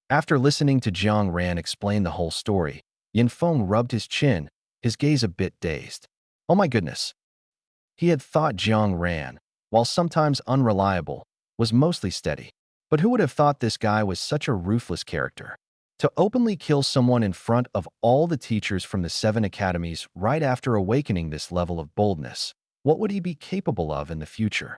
After listening to Jiang Ran explain the whole story, Yin Feng rubbed his chin, his gaze a bit dazed. Oh my goodness. He had thought Jiang Ran, while sometimes unreliable, was mostly steady. But who would have thought this guy was such a ruthless character? To openly kill someone in front of all the teachers from the 7 academies right after awakening this level of boldness, what would he be capable of in the future?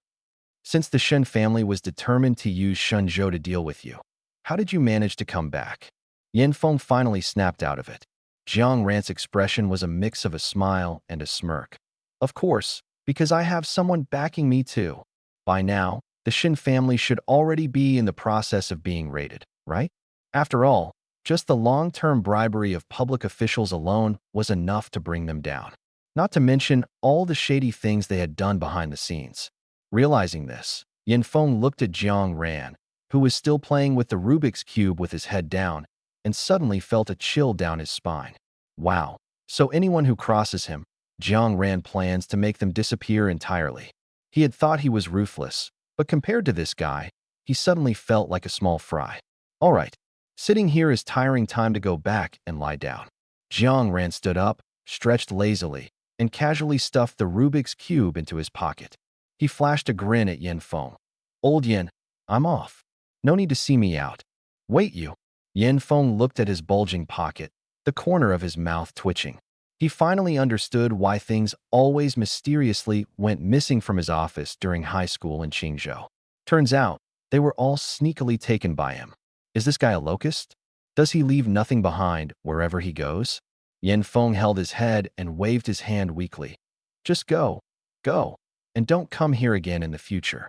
Since the Shen family was determined to use Shen Zhou to deal with you, how did you manage to come back? Yin Feng finally snapped out of it. Jiang Ran's expression was a mix of a smile and a smirk. Of course, because I have someone backing me too. By now, the Shen family should already be in the process of being raided, right? After all, just the long-term bribery of public officials alone was enough to bring them down. Not to mention all the shady things they had done behind the scenes. Realizing this, Yin Feng looked at Jiang Ran, who was still playing with the Rubik's Cube with his head down, and suddenly felt a chill down his spine. Wow, so anyone who crosses him, Jiang Ran plans to make them disappear entirely. He had thought he was ruthless, but compared to this guy, he suddenly felt like a small fry. All right, sitting here is tiring, time to go back and lie down. Jiang Ran stood up, stretched lazily, and casually stuffed the Rubik's Cube into his pocket. He flashed a grin at Yin Feng. Old Yin, I'm off. No need to see me out. Wait, you. Yin Feng looked at his bulging pocket, the corner of his mouth twitching. He finally understood why things always mysteriously went missing from his office during high school in Qingzhou. Turns out, they were all sneakily taken by him. Is this guy a locust? Does he leave nothing behind wherever he goes? Yin Feng held his head and waved his hand weakly. Just go. Go. And don't come here again in the future.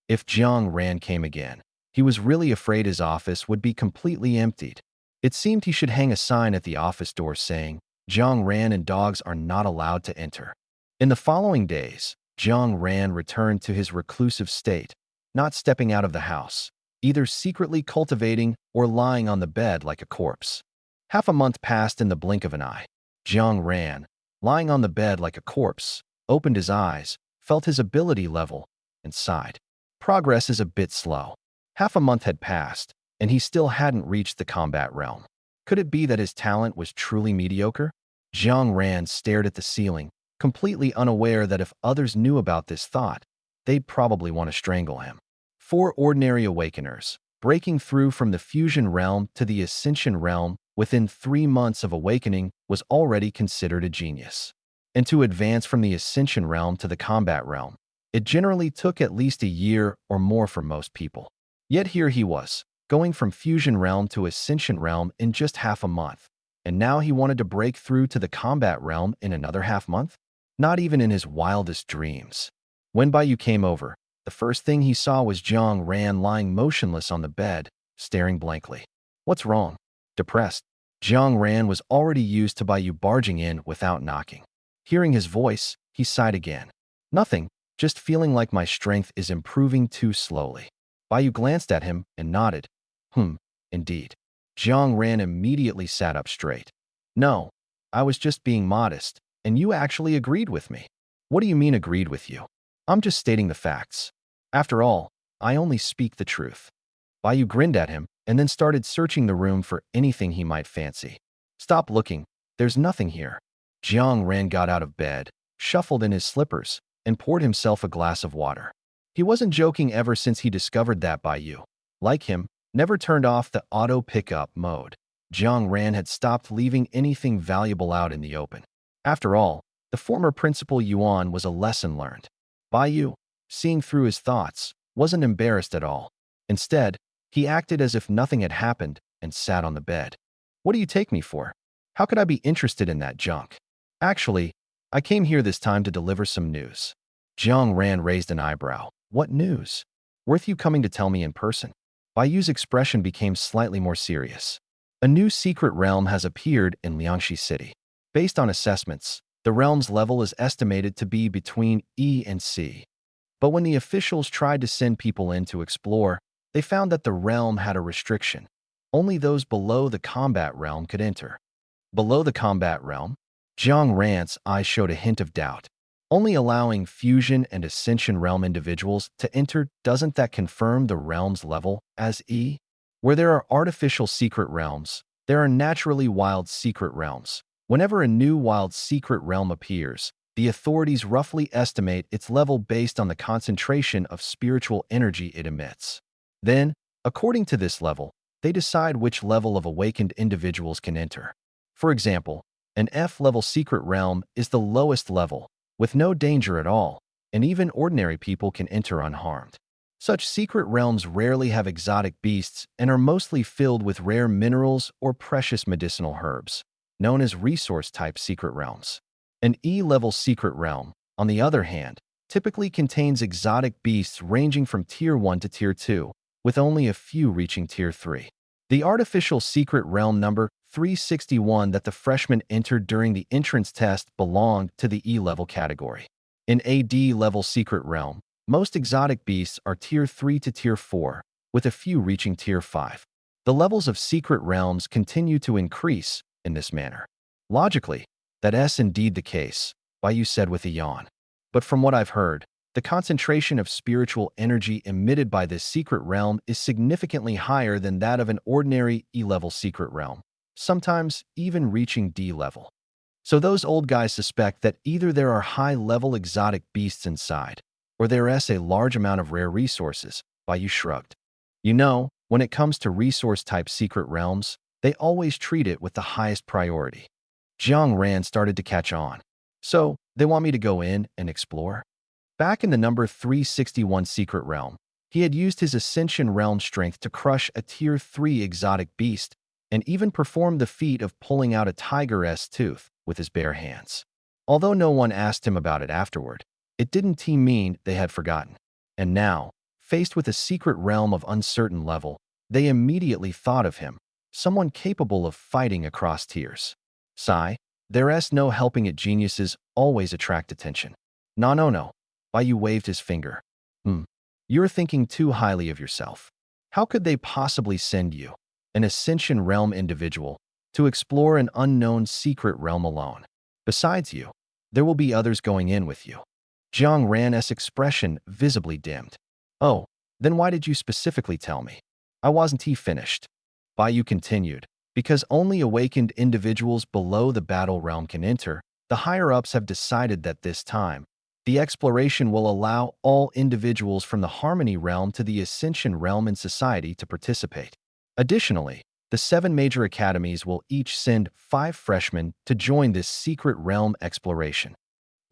If Jiang Ran came again, he was really afraid his office would be completely emptied. It seemed he should hang a sign at the office door saying, Jiang Ran and dogs are not allowed to enter. In the following days, Jiang Ran returned to his reclusive state, not stepping out of the house, either secretly cultivating or lying on the bed like a corpse. Half a month passed in the blink of an eye. Jiang Ran, lying on the bed like a corpse, opened his eyes, felt his ability level, and sighed. Progress is a bit slow. Half a month had passed, and he still hadn't reached the combat realm. Could it be that his talent was truly mediocre? Jiang Ran stared at the ceiling, completely unaware that if others knew about this thought, they'd probably want to strangle him. 4 ordinary awakeners, breaking through from the fusion realm to the ascension realm within 3 months of awakening was already considered a genius. And to advance from the ascension realm to the combat realm, it generally took at least a year or more for most people. Yet here he was, going from fusion realm to ascension realm in just half a month, and now he wanted to break through to the combat realm in another half month? Not even in his wildest dreams. When Baiyu came over, the first thing he saw was Jiang Ran lying motionless on the bed, staring blankly. What's wrong? Depressed. Jiang Ran was already used to Baiyu barging in without knocking. Hearing his voice, he sighed again. Nothing, just feeling like my strength is improving too slowly. Baiyu glanced at him and nodded. Indeed. Jiang Ran immediately sat up straight. No, I was just being modest, and you actually agreed with me. What do you mean agreed with you? I'm just stating the facts. After all, I only speak the truth. Baiyu grinned at him and then started searching the room for anything he might fancy. Stop looking, there's nothing here. Jiang Ran got out of bed, shuffled in his slippers, and poured himself a glass of water. He wasn't joking ever since he discovered that Baiyu, like him, never turned off the auto pickup mode. Jiang Ran had stopped leaving anything valuable out in the open. After all, the former principal Yuan was a lesson learned. Baiyu, seeing through his thoughts, wasn't embarrassed at all. Instead, he acted as if nothing had happened and sat on the bed. What do you take me for? How could I be interested in that junk? Actually, I came here this time to deliver some news. Jiang Ran raised an eyebrow. What news? Worth you coming to tell me in person? Baiyu's expression became slightly more serious. A new secret realm has appeared in Liangxi City. Based on assessments, the realm's level is estimated to be between E and C. But when the officials tried to send people in to explore, they found that the realm had a restriction. Only those below the combat realm could enter. Below the combat realm? Jiang Ran's eyes showed a hint of doubt. Only allowing fusion and ascension realm individuals to enter, doesn't that confirm the realm's level as E? Where there are artificial secret realms, there are naturally wild secret realms. Whenever a new wild secret realm appears, the authorities roughly estimate its level based on the concentration of spiritual energy it emits. Then, according to this level, they decide which level of awakened individuals can enter. For example, an F-level secret realm is the lowest level, with no danger at all, and even ordinary people can enter unharmed. Such secret realms rarely have exotic beasts and are mostly filled with rare minerals or precious medicinal herbs, known as resource-type secret realms. An E-level secret realm, on the other hand, typically contains exotic beasts ranging from Tier 1 to Tier 2, with only a few reaching Tier 3. The artificial secret realm number 361 that the freshmen entered during the entrance test belonged to the E-level category. In a D-level secret realm, most exotic beasts are Tier 3 to Tier 4, with a few reaching Tier 5. The levels of secret realms continue to increase in this manner. Logically, that's indeed the case, Baiyu said with a yawn. But from what I've heard, the concentration of spiritual energy emitted by this secret realm is significantly higher than that of an ordinary E-level secret realm, sometimes even reaching D-level. So those old guys suspect that either there are high-level exotic beasts inside, or there is a large amount of rare resources, Baiyu shrugged. You know, when it comes to resource-type secret realms, they always treat it with the highest priority. Jiang Ran started to catch on. So, they want me to go in and explore? Back in the number 361 secret realm, he had used his Ascension realm strength to crush a Tier 3 exotic beast and even performed the feat of pulling out a tiger's tooth with his bare hands. Although no one asked him about it afterward, it didn't mean they had forgotten. And now, faced with a secret realm of uncertain level, they immediately thought of him, someone capable of fighting across tiers. Sigh, there's no helping it, geniuses always attract attention. No, no, no. Bai waved his finger. You're thinking too highly of yourself. How could they possibly send you, an Ascension Realm individual, to explore an unknown secret realm alone? Besides you, there will be others going in with you. Jiang Ran's expression visibly dimmed. Oh, then why did you specifically tell me? I wasn't he finished. Bai continued. Because only awakened individuals below the battle realm can enter, the higher-ups have decided that this time, the exploration will allow all individuals from the Harmony realm to the Ascension realm in society to participate. Additionally, the 7 major academies will each send 5 freshmen to join this secret realm exploration.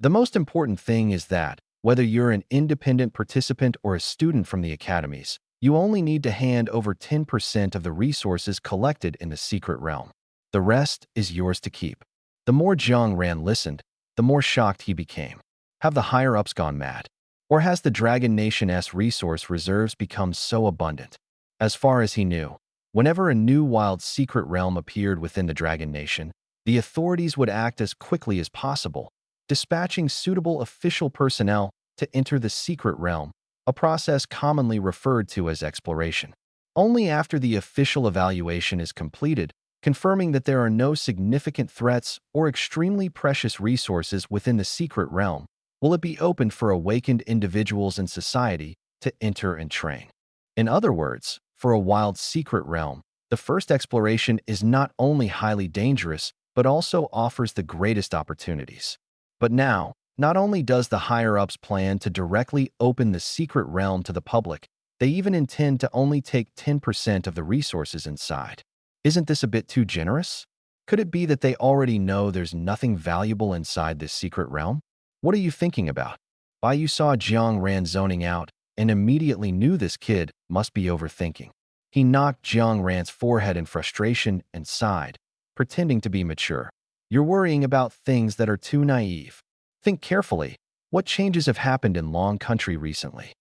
The most important thing is that, whether you're an independent participant or a student from the academies, you only need to hand over 10% of the resources collected in the secret realm. The rest is yours to keep. The more Jiang Ran listened, the more shocked he became. Have the higher-ups gone mad? Or has the Dragon Nation's resource reserves become so abundant? As far as he knew, whenever a new wild secret realm appeared within the Dragon Nation, the authorities would act as quickly as possible, dispatching suitable official personnel to enter the secret realm, a process commonly referred to as exploration. Only after the official evaluation is completed, confirming that there are no significant threats or extremely precious resources within the secret realm, will it be opened for awakened individuals in society to enter and train. In other words, for a wild secret realm, the first exploration is not only highly dangerous, but also offers the greatest opportunities. But now, not only does the higher-ups plan to directly open the secret realm to the public, they even intend to only take 10% of the resources inside. Isn't this a bit too generous? Could it be that they already know there's nothing valuable inside this secret realm? What are you thinking about? Bai saw Jiang Ran zoning out and immediately knew this kid must be overthinking. He knocked Jiang Ran's forehead in frustration and sighed, pretending to be mature. You're worrying about things that are too naive. Think carefully. What changes have happened in Long Country recently?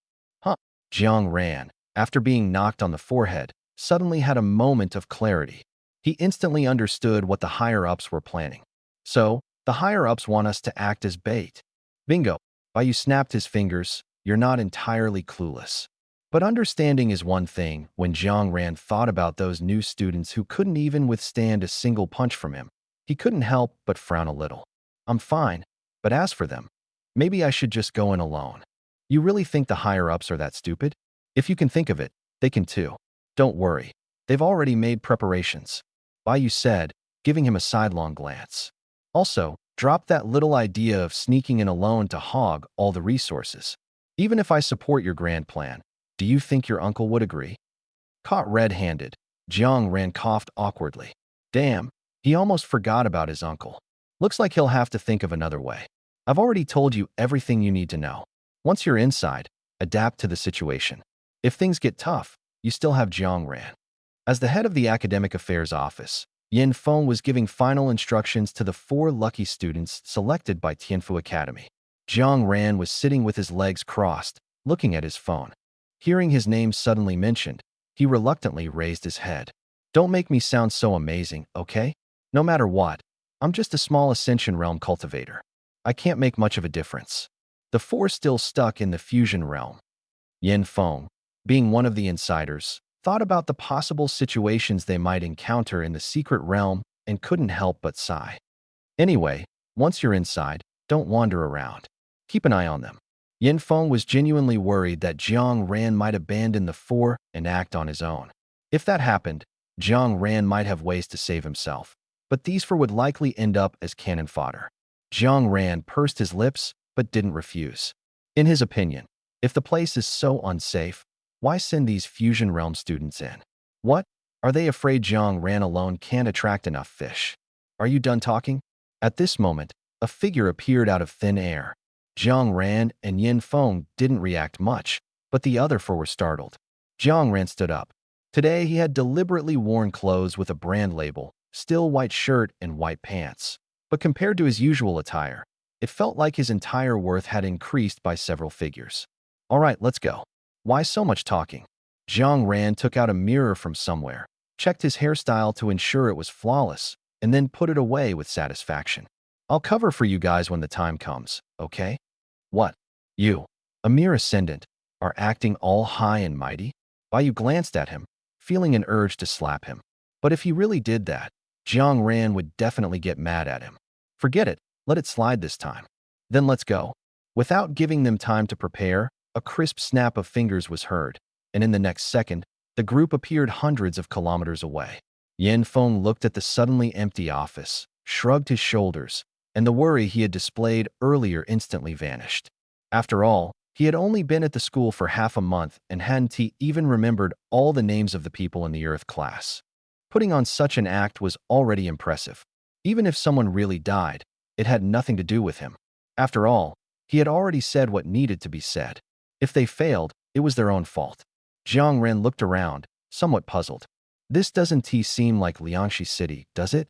Jiang Ran, after being knocked on the forehead, suddenly had a moment of clarity. He instantly understood what the higher-ups were planning. So, the higher-ups want us to act as bait. Bingo. Bai snapped his fingers. You're not entirely clueless. But understanding is one thing. When Jiang Ran thought about those new students who couldn't even withstand a single punch from him, he couldn't help but frown a little. I'm fine. But as for them, maybe I should just go in alone. You really think the higher-ups are that stupid? If you can think of it, they can too. Don't worry. They've already made preparations. Bai said, giving him a sidelong glance. Also, drop that little idea of sneaking in alone to hog all the resources. Even if I support your grand plan, do you think your uncle would agree? Caught red-handed, Jiang Ran coughed awkwardly. Damn, he almost forgot about his uncle. Looks like he'll have to think of another way. I've already told you everything you need to know. Once you're inside, adapt to the situation. If things get tough, you still have Jiang Ran. As the head of the Academic Affairs Office, Yin Feng was giving final instructions to the 4 lucky students selected by Tianfu Academy. Jiang Ran was sitting with his legs crossed, looking at his phone. Hearing his name suddenly mentioned, he reluctantly raised his head. Don't make me sound so amazing, okay? No matter what, I'm just a small Ascension Realm cultivator. I can't make much of a difference. The 4 still stuck in the Fusion Realm. Yin Feng, being one of the insiders, thought about the possible situations they might encounter in the secret realm and couldn't help but sigh. Anyway, once you're inside, don't wander around. Keep an eye on them. Yin Feng was genuinely worried that Jiang Ran might abandon the 4 and act on his own. If that happened, Jiang Ran might have ways to save himself, but these 4 would likely end up as cannon fodder. Jiang Ran pursed his lips but didn't refuse. In his opinion, if the place is so unsafe, why send these Fusion Realm students in? What? Are they afraid Jiang Ran alone can't attract enough fish? Are you done talking? At this moment, a figure appeared out of thin air. Jiang Ran and Yin Feng didn't react much, but the other 4 were startled. Jiang Ran stood up. Today he had deliberately worn clothes with a brand label, still white shirt and white pants. But compared to his usual attire, it felt like his entire worth had increased by several figures. All right, let's go. Why so much talking? Jiang Ran took out a mirror from somewhere, checked his hairstyle to ensure it was flawless, and then put it away with satisfaction. I'll cover for you guys when the time comes, okay? What? You, a mere ascendant, are acting all high and mighty? Bayu glanced at him, feeling an urge to slap him. But if he really did that, Jiang Ran would definitely get mad at him. Forget it, let it slide this time. Then let's go. Without giving them time to prepare, a crisp snap of fingers was heard, and in the next second, the group appeared hundreds of kilometers away. Yan Feng looked at the suddenly empty office, shrugged his shoulders, and the worry he had displayed earlier instantly vanished. After all, he had only been at the school for half a month and hadn't he even remembered all the names of the people in the Earth class. Putting on such an act was already impressive. Even if someone really died, it had nothing to do with him. After all, he had already said what needed to be said. If they failed, it was their own fault. Jiang Ren looked around, somewhat puzzled. This doesn't seem like Liangxi City, does it?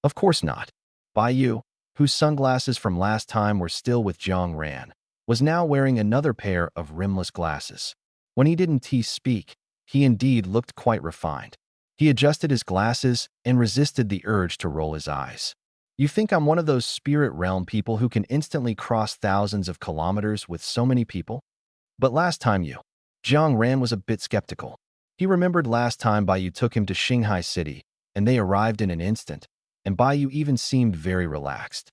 Of course not. Bai Yu, whose sunglasses from last time were still with Jiang Ran, was now wearing another pair of rimless glasses. When he didn't speak, he indeed looked quite refined. He adjusted his glasses and resisted the urge to roll his eyes. You think I'm one of those spirit realm people who can instantly cross thousands of kilometers with so many people? But last time Jiang Ran was a bit skeptical. He remembered last time Baiyu took him to Shanghai City, and they arrived in an instant, and Baiyu even seemed very relaxed.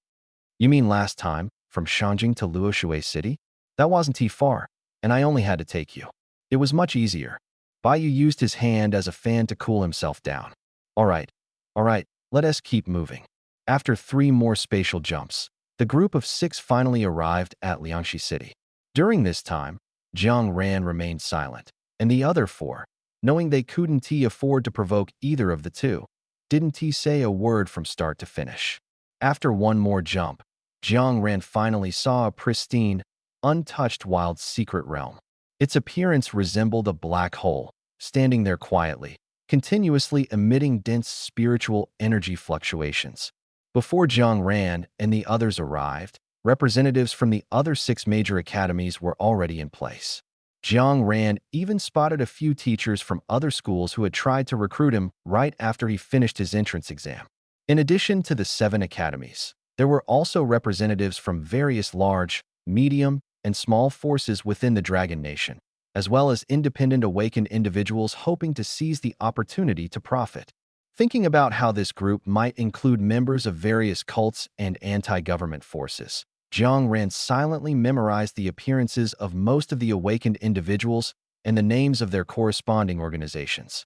You mean last time, from Shanjing to Luoshui City? That wasn't too far, and I only had to take you. It was much easier. Baiyu used his hand as a fan to cool himself down. All right, let us keep moving. After 3 more spatial jumps, the group of 6 finally arrived at Liangxi City. During this time, Jiang Ran remained silent, and the other 4, knowing they couldn't afford to provoke either of the two, didn't say a word from start to finish. After 1 more jump, Jiang Ran finally saw a pristine, untouched wild secret realm. Its appearance resembled a black hole, standing there quietly, continuously emitting dense spiritual energy fluctuations. Before Jiang Ran and the others arrived, representatives from the other 6 major academies were already in place. Jiang Ran even spotted a few teachers from other schools who had tried to recruit him right after he finished his entrance exam. In addition to the 7 academies, there were also representatives from various large, medium, and small forces within the Dragon Nation, as well as independent awakened individuals hoping to seize the opportunity to profit. Thinking about how this group might include members of various cults and anti-government forces, Jiang Ran silently memorized the appearances of most of the awakened individuals and the names of their corresponding organizations.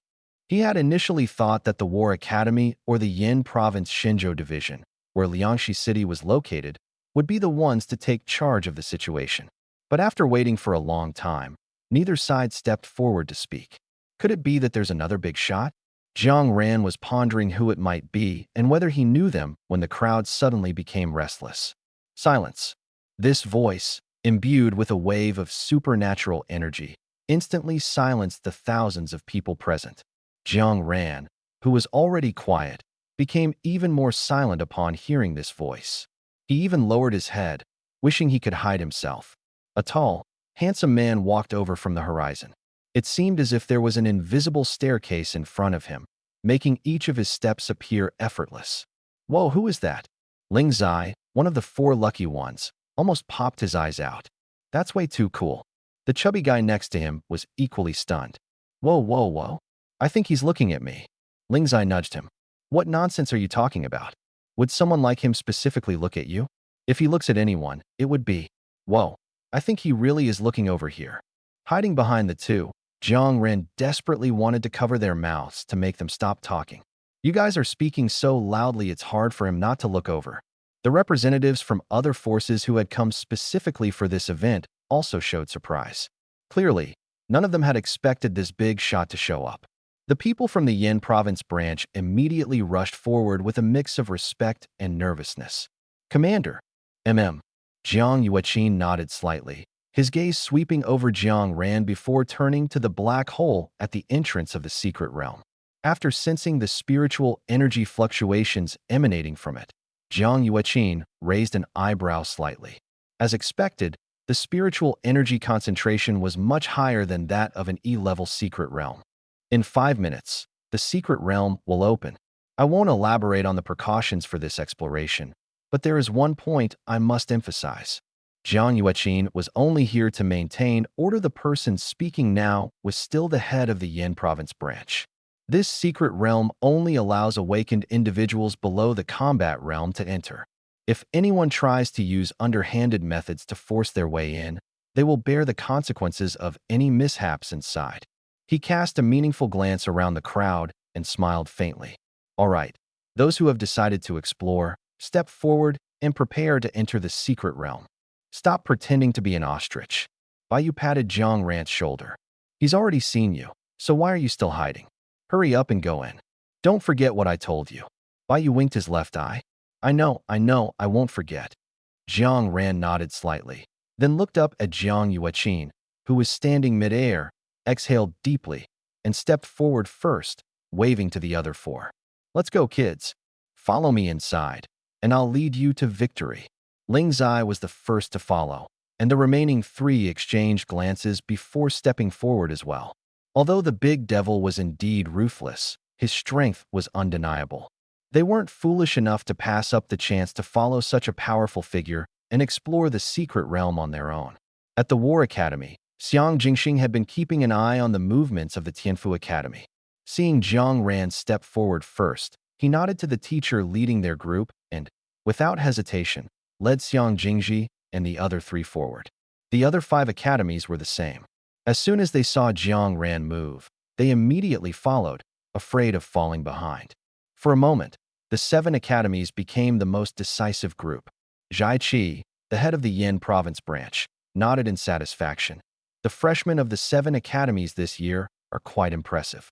He had initially thought that the War Academy or the Yin Province Shenzhou Division, where Liangxi City was located, would be the ones to take charge of the situation. But after waiting for a long time, neither side stepped forward to speak. Could it be that there's another big shot? Jiang Ran was pondering who it might be and whether he knew them when the crowd suddenly became restless. Silence. This voice, imbued with a wave of supernatural energy, instantly silenced the thousands of people present. Jiang Ran, who was already quiet, became even more silent upon hearing this voice. He even lowered his head, wishing he could hide himself. A tall, handsome man walked over from the horizon. It seemed as if there was an invisible staircase in front of him, making each of his steps appear effortless. Whoa, who is that? Ling Zai, one of the 4 lucky ones, almost popped his eyes out. That's way too cool. The chubby guy next to him was equally stunned. Whoa. I think he's looking at me. Ling Zai nudged him. What nonsense are you talking about? Would someone like him specifically look at you? If he looks at anyone, it would be. Whoa, I think he really is looking over here. Hiding behind the 2, Jiang Ren desperately wanted to cover their mouths to make them stop talking. You guys are speaking so loudly it's hard for him not to look over. The representatives from other forces who had come specifically for this event also showed surprise. Clearly, none of them had expected this big shot to show up. The people from the Yin province branch immediately rushed forward with a mix of respect and nervousness. Commander, Jiang Yuaqin nodded slightly, his gaze sweeping over Jiang Ran before turning to the black hole at the entrance of the secret realm. After sensing the spiritual energy fluctuations emanating from it, Jiang Yuaqin raised an eyebrow slightly. As expected, the spiritual energy concentration was much higher than that of an E-level secret realm. In 5 minutes, the secret realm will open. I won't elaborate on the precautions for this exploration, but there is one point I must emphasize. Jiang Yueqin was only here to maintain order. The person speaking now was still the head of the Yin province branch. This secret realm only allows awakened individuals below the combat realm to enter. If anyone tries to use underhanded methods to force their way in, they will bear the consequences of any mishaps inside. He cast a meaningful glance around the crowd and smiled faintly. All right, those who have decided to explore, step forward and prepare to enter the secret realm. Stop pretending to be an ostrich. Bai patted Jiang Ran's shoulder. He's already seen you, so why are you still hiding? Hurry up and go in. Don't forget what I told you. Bai winked his left eye. I know, I won't forget. Jiang Ran nodded slightly, then looked up at Jiang Yueqin, who was standing mid-air, exhaled deeply, and stepped forward first, waving to the other four. Let's go, kids. Follow me inside, and I'll lead you to victory. Ling Zai was the first to follow, and the remaining three exchanged glances before stepping forward as well. Although the big devil was indeed ruthless, his strength was undeniable. They weren't foolish enough to pass up the chance to follow such a powerful figure and explore the secret realm on their own. At the War Academy, Xiang Jingxing had been keeping an eye on the movements of the Tianfu Academy. Seeing Jiang Ran step forward first, he nodded to the teacher leading their group and, without hesitation, led Xiang Jingji and the other three forward. The other 5 academies were the same. As soon as they saw Jiang Ran move, they immediately followed, afraid of falling behind. For a moment, the 7 academies became the most decisive group. Zhai Qi, the head of the Yin province branch, nodded in satisfaction. The freshmen of the 7 academies this year are quite impressive.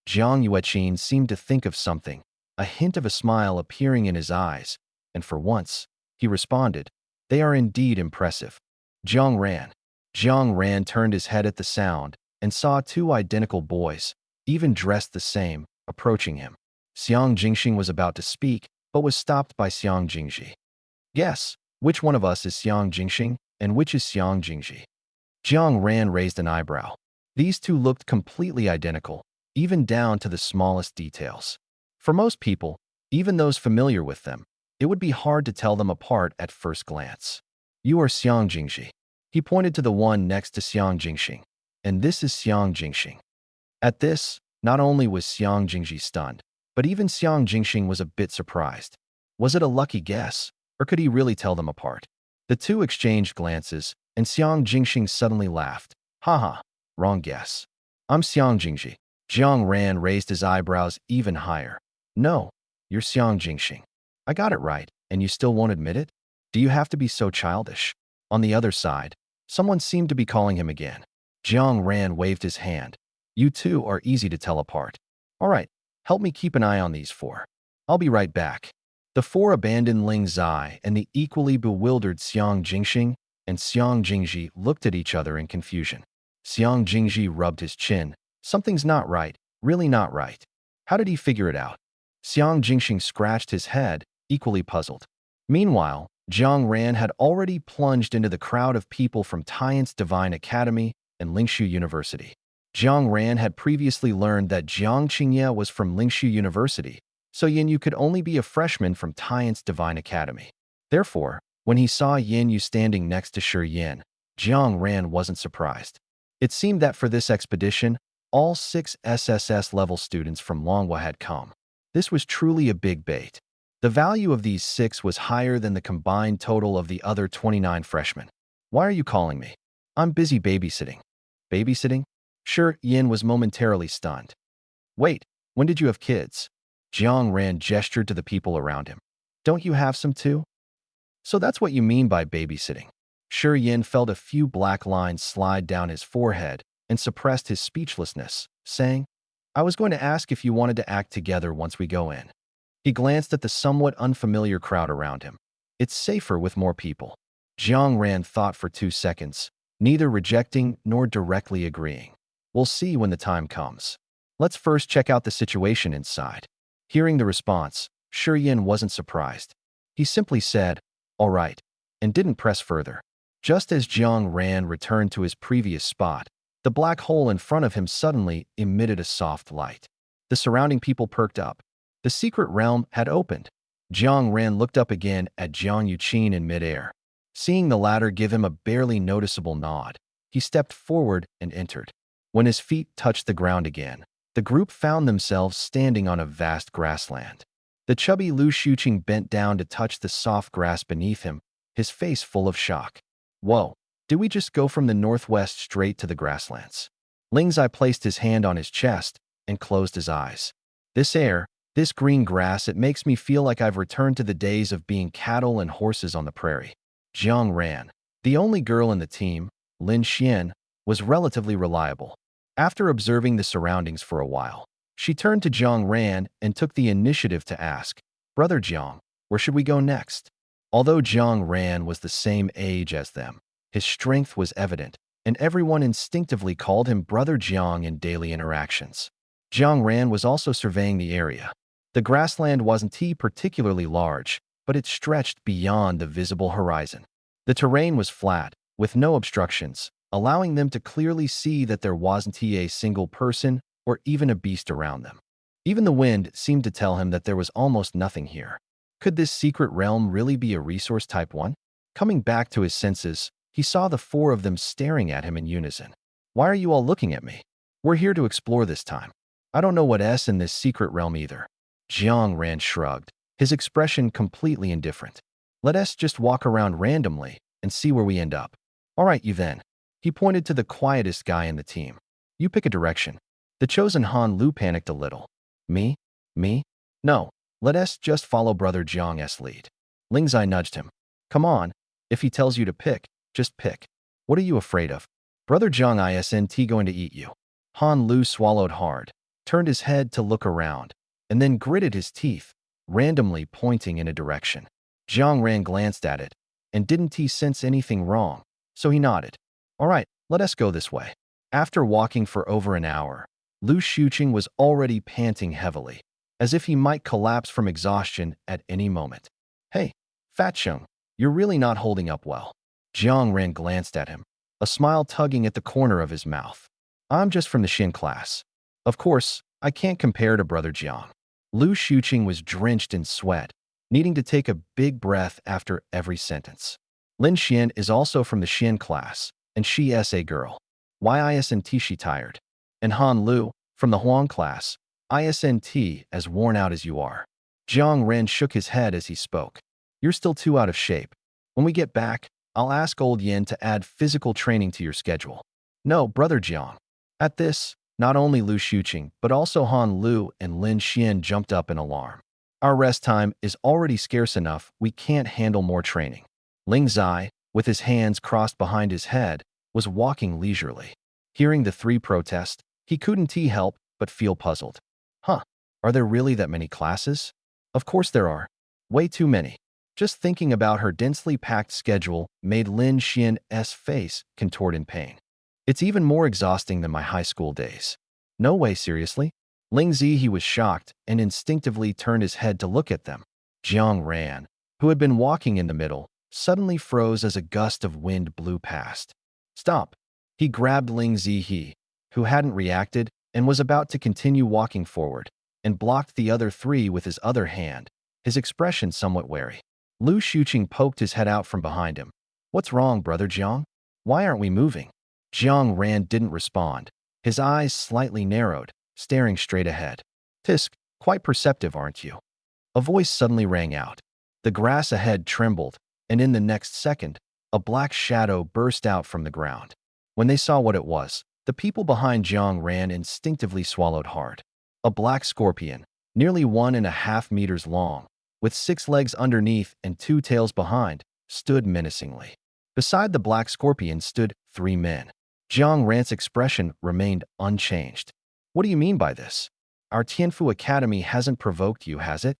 Jiang Yueqin seemed to think of something, a hint of a smile appearing in his eyes, and for once, he responded, they are indeed impressive. Jiang Ran turned his head at the sound and saw 2 identical boys, even dressed the same, approaching him. Xiang Jingxing was about to speak, but was stopped by Xiang Jingji. Guess, which one of us is Xiang Jingxing and which is Xiang Jingji? Jiang Ran raised an eyebrow. These 2 looked completely identical, even down to the smallest details. For most people, even those familiar with them, it would be hard to tell them apart at first glance. You are Xiang Jingji. He pointed to the one next to Xiang Jingxing. And this is Xiang Jingxing. At this, not only was Xiang Jingji stunned, but even Xiang Jingxing was a bit surprised. Was it a lucky guess, or could he really tell them apart? The 2 exchanged glances, and Xiang Jingxing suddenly laughed. Haha, wrong guess. I'm Xiang Jingji. Jiang Ran raised his eyebrows even higher. No, you're Xiang Jingxing. I got it right, and you still won't admit it? Do you have to be so childish? On the other side, someone seemed to be calling him again. Jiang Ran waved his hand. You 2 are easy to tell apart. All right, help me keep an eye on these 4. I'll be right back. The 4 abandoned Ling Zai, and the equally bewildered Xiang Jingxing and Xiang Jingji looked at each other in confusion. Xiang Jingji rubbed his chin. Something's not right, really not right. How did he figure it out? Xiang Jingxing scratched his head, equally puzzled. Meanwhile, Jiang Ran had already plunged into the crowd of people from Tian's Divine Academy and Lingshu University. Jiang Ran had previously learned that Jiang Qingye was from Lingshu University, so Yin Yu could only be a freshman from Tian's Divine Academy. Therefore, when he saw Yin Yu standing next to Shi Yin, Jiang Ran wasn't surprised. It seemed that for this expedition, all 6 SSS level students from Longhua had come. This was truly a big bait. The value of these 6 was higher than the combined total of the other 29 freshmen. Why are you calling me? I'm busy babysitting. Babysitting? Shi Yin was momentarily stunned. Wait, when did you have kids? Jiang Ran gestured to the people around him. Don't you have some too? So that's what you mean by babysitting. Shi Yin felt a few black lines slide down his forehead and suppressed his speechlessness, saying, I was going to ask if you wanted to act together once we go in. He glanced at the somewhat unfamiliar crowd around him. It's safer with more people. Jiang Ran thought for 2 seconds, neither rejecting nor directly agreeing. We'll see when the time comes. Let's first check out the situation inside. Hearing the response, Shi Yin wasn't surprised. He simply said, all right, and didn't press further. Just as Jiang Ran returned to his previous spot, the black hole in front of him suddenly emitted a soft light. The surrounding people perked up. The secret realm had opened. Jiang Ran looked up again at Jiang Yuqin in midair. Seeing the latter give him a barely noticeable nod, he stepped forward and entered. When his feet touched the ground again, the group found themselves standing on a vast grassland. The chubby Lu Shuqing bent down to touch the soft grass beneath him, his face full of shock. Whoa, did we just go from the northwest straight to the grasslands? Ling Zai placed his hand on his chest and closed his eyes. This air, this green grass, it makes me feel like I've returned to the days of being cattle and horses on the prairie. Jiang Ran, the only girl in the team, Lin Xian, was relatively reliable. After observing the surroundings for a while, she turned to Jiang Ran and took the initiative to ask, "Brother Jiang, where should we go next?" Although Jiang Ran was the same age as them, his strength was evident, and everyone instinctively called him Brother Jiang in daily interactions. Jiang Ran was also surveying the area. The grassland wasn't particularly large, but it stretched beyond the visible horizon. The terrain was flat, with no obstructions, allowing them to clearly see that there wasn't a single person or even a beast around them. Even the wind seemed to tell him that there was almost nothing here. Could this secret realm really be a resource type 1? Coming back to his senses, he saw the four of them staring at him in unison. "Why are you all looking at me? We're here to explore this time. I don't know what's in this secret realm either." Jiang Ran shrugged, his expression completely indifferent. "Let us just walk around randomly and see where we end up." "All right, you then." He pointed to the quietest guy in the team. "You pick a direction." The chosen Han Lu panicked a little. "Me? Me? No, let us just follow Brother Jiang's lead." Ling Zai nudged him. "Come on, if he tells you to pick, just pick. What are you afraid of? Brother Jiang isn't going to eat you." Han Lu swallowed hard, turned his head to look around, and then gritted his teeth, randomly pointing in a direction. Jiang Ran glanced at it, and didn't he sense anything wrong, so he nodded. "All right, let us go this way." After walking for over an hour, Lu Shuqing was already panting heavily, as if he might collapse from exhaustion at any moment. "Hey, Fat Sheng, you're really not holding up well." Jiang Ran glanced at him, a smile tugging at the corner of his mouth. "I'm just from the Xin class. Of course, I can't compare to Brother Jiang." Lu Shuqing was drenched in sweat, needing to take a big breath after every sentence. Lin Xian is also from the Xin class, and she is a girl. Why isn't she tired? And Han Lu, from the Huang class, isn't as worn out as you are. Jiang Ran shook his head as he spoke. "You're still too out of shape. When we get back, I'll ask old Yin to add physical training to your schedule." "No, Brother Jiang." At this, not only Lu Shuqing, but also Han Lu and Lin Xian jumped up in alarm. "Our rest time is already scarce enough, we can't handle more training." Ling Zai, with his hands crossed behind his head, was walking leisurely. Hearing the three protest, he couldn't help but feel puzzled. Huh, are there really that many classes? Of course there are. Way too many. Just thinking about her densely packed schedule made Lin Xian's face contort in pain. "It's even more exhausting than my high school days." "No way, seriously?" Ling Zi was shocked and instinctively turned his head to look at them. Jiang Ran, who had been walking in the middle, suddenly froze as a gust of wind blew past. "Stop!" He grabbed Ling Zi, who hadn't reacted and was about to continue walking forward, and blocked the other three with his other hand, his expression somewhat wary. Lu Shuqing poked his head out from behind him. "What's wrong, Brother Jiang? Why aren't we moving?" Jiang Ran didn't respond, his eyes slightly narrowed, staring straight ahead. "Tisk, quite perceptive, aren't you?" A voice suddenly rang out. The grass ahead trembled, and in the next second, a black shadow burst out from the ground. When they saw what it was, the people behind Jiang Ran instinctively swallowed hard. A black scorpion, nearly 1.5 meters long, with 6 legs underneath and 2 tails behind, stood menacingly. Beside the black scorpion stood 3 men. Jiang Ran's expression remained unchanged. "What do you mean by this? Our Tianfu Academy hasn't provoked you, has it?"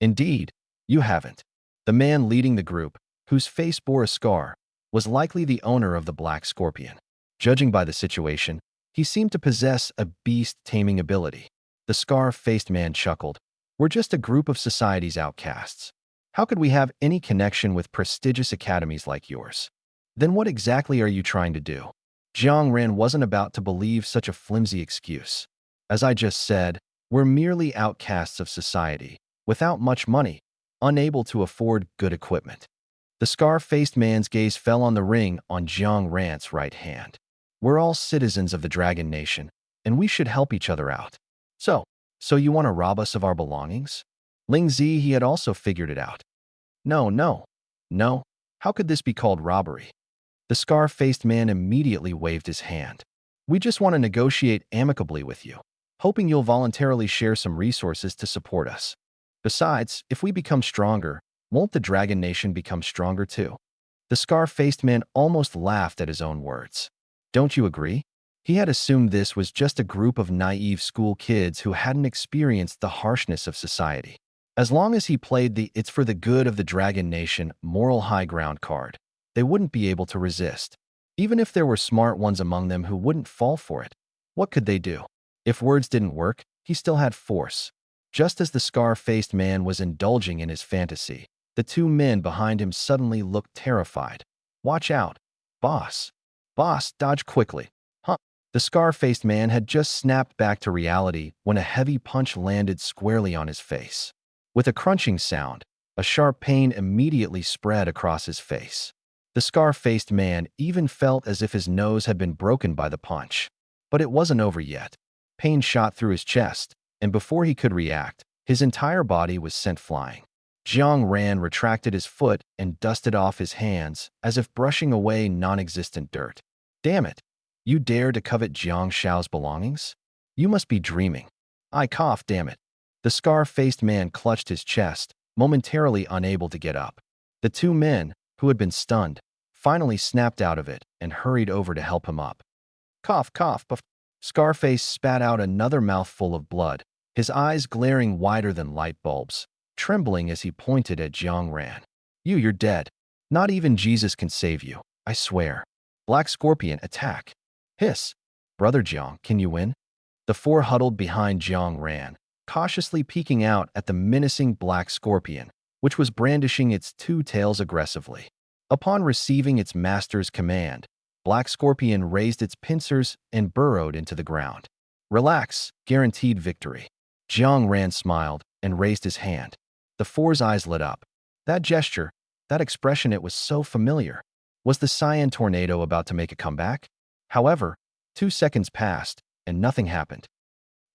"Indeed, you haven't." The man leading the group, whose face bore a scar, was likely the owner of the black scorpion. Judging by the situation, he seemed to possess a beast-taming ability. The scar-faced man chuckled. "We're just a group of society's outcasts. How could we have any connection with prestigious academies like yours?" "Then what exactly are you trying to do?" Jiang Ran wasn't about to believe such a flimsy excuse. "As I just said, We're merely outcasts of society, without much money, unable to afford good equipment. The scar-faced man's gaze fell on the ring on Jiang Ran's right hand. We're all citizens of the Dragon Nation, and we should help each other out. So, so you want to rob us of our belongings? Ling Zi, he had also figured it out. No, no, no. How could this be called robbery? The scar-faced man immediately waved his hand. We just want to negotiate amicably with you, hoping you'll voluntarily share some resources to support us. Besides, if we become stronger, won't the Dragon Nation become stronger too? The scar-faced man almost laughed at his own words. Don't you agree? He had assumed this was just a group of naive school kids who hadn't experienced the harshness of society. As long as he played the "it's for the good of the Dragon Nation" moral high ground card, they wouldn't be able to resist. Even if there were smart ones among them who wouldn't fall for it, what could they do? If words didn't work, he still had force. Just as the scar-faced man was indulging in his fantasy, the two men behind him suddenly looked terrified. Watch out. Boss. Boss, dodge quickly. Huh? The scar-faced man had just snapped back to reality when a heavy punch landed squarely on his face. With a crunching sound, a sharp pain immediately spread across his face. The scar-faced man even felt as if his nose had been broken by the punch. But it wasn't over yet. Pain shot through his chest, and before he could react, his entire body was sent flying. Jiang Ran retracted his foot and dusted off his hands as if brushing away non-existent dirt. Damn it! You dare to covet Jiang Shao's belongings? You must be dreaming. I cough, damn it. The scar-faced man clutched his chest, momentarily unable to get up. The two men, who had been stunned, finally snapped out of it and hurried over to help him up. Cough, cough, puff. Scarface spat out another mouthful of blood, his eyes glaring wider than light bulbs, trembling as he pointed at Jiang Ran. You're dead. Not even Jesus can save you, I swear. Black Scorpion, attack. Hiss. Brother Jiang, can you win? The four huddled behind Jiang Ran, cautiously peeking out at the menacing Black Scorpion, which was brandishing its two tails aggressively. Upon receiving its master's command, Black Scorpion raised its pincers and burrowed into the ground. Relax, guaranteed victory. Jiang Ran smiled and raised his hand. The four's eyes lit up. That gesture, that expression, it was so familiar. Was the Cyan Tornado about to make a comeback? However, 2 seconds passed, and nothing happened.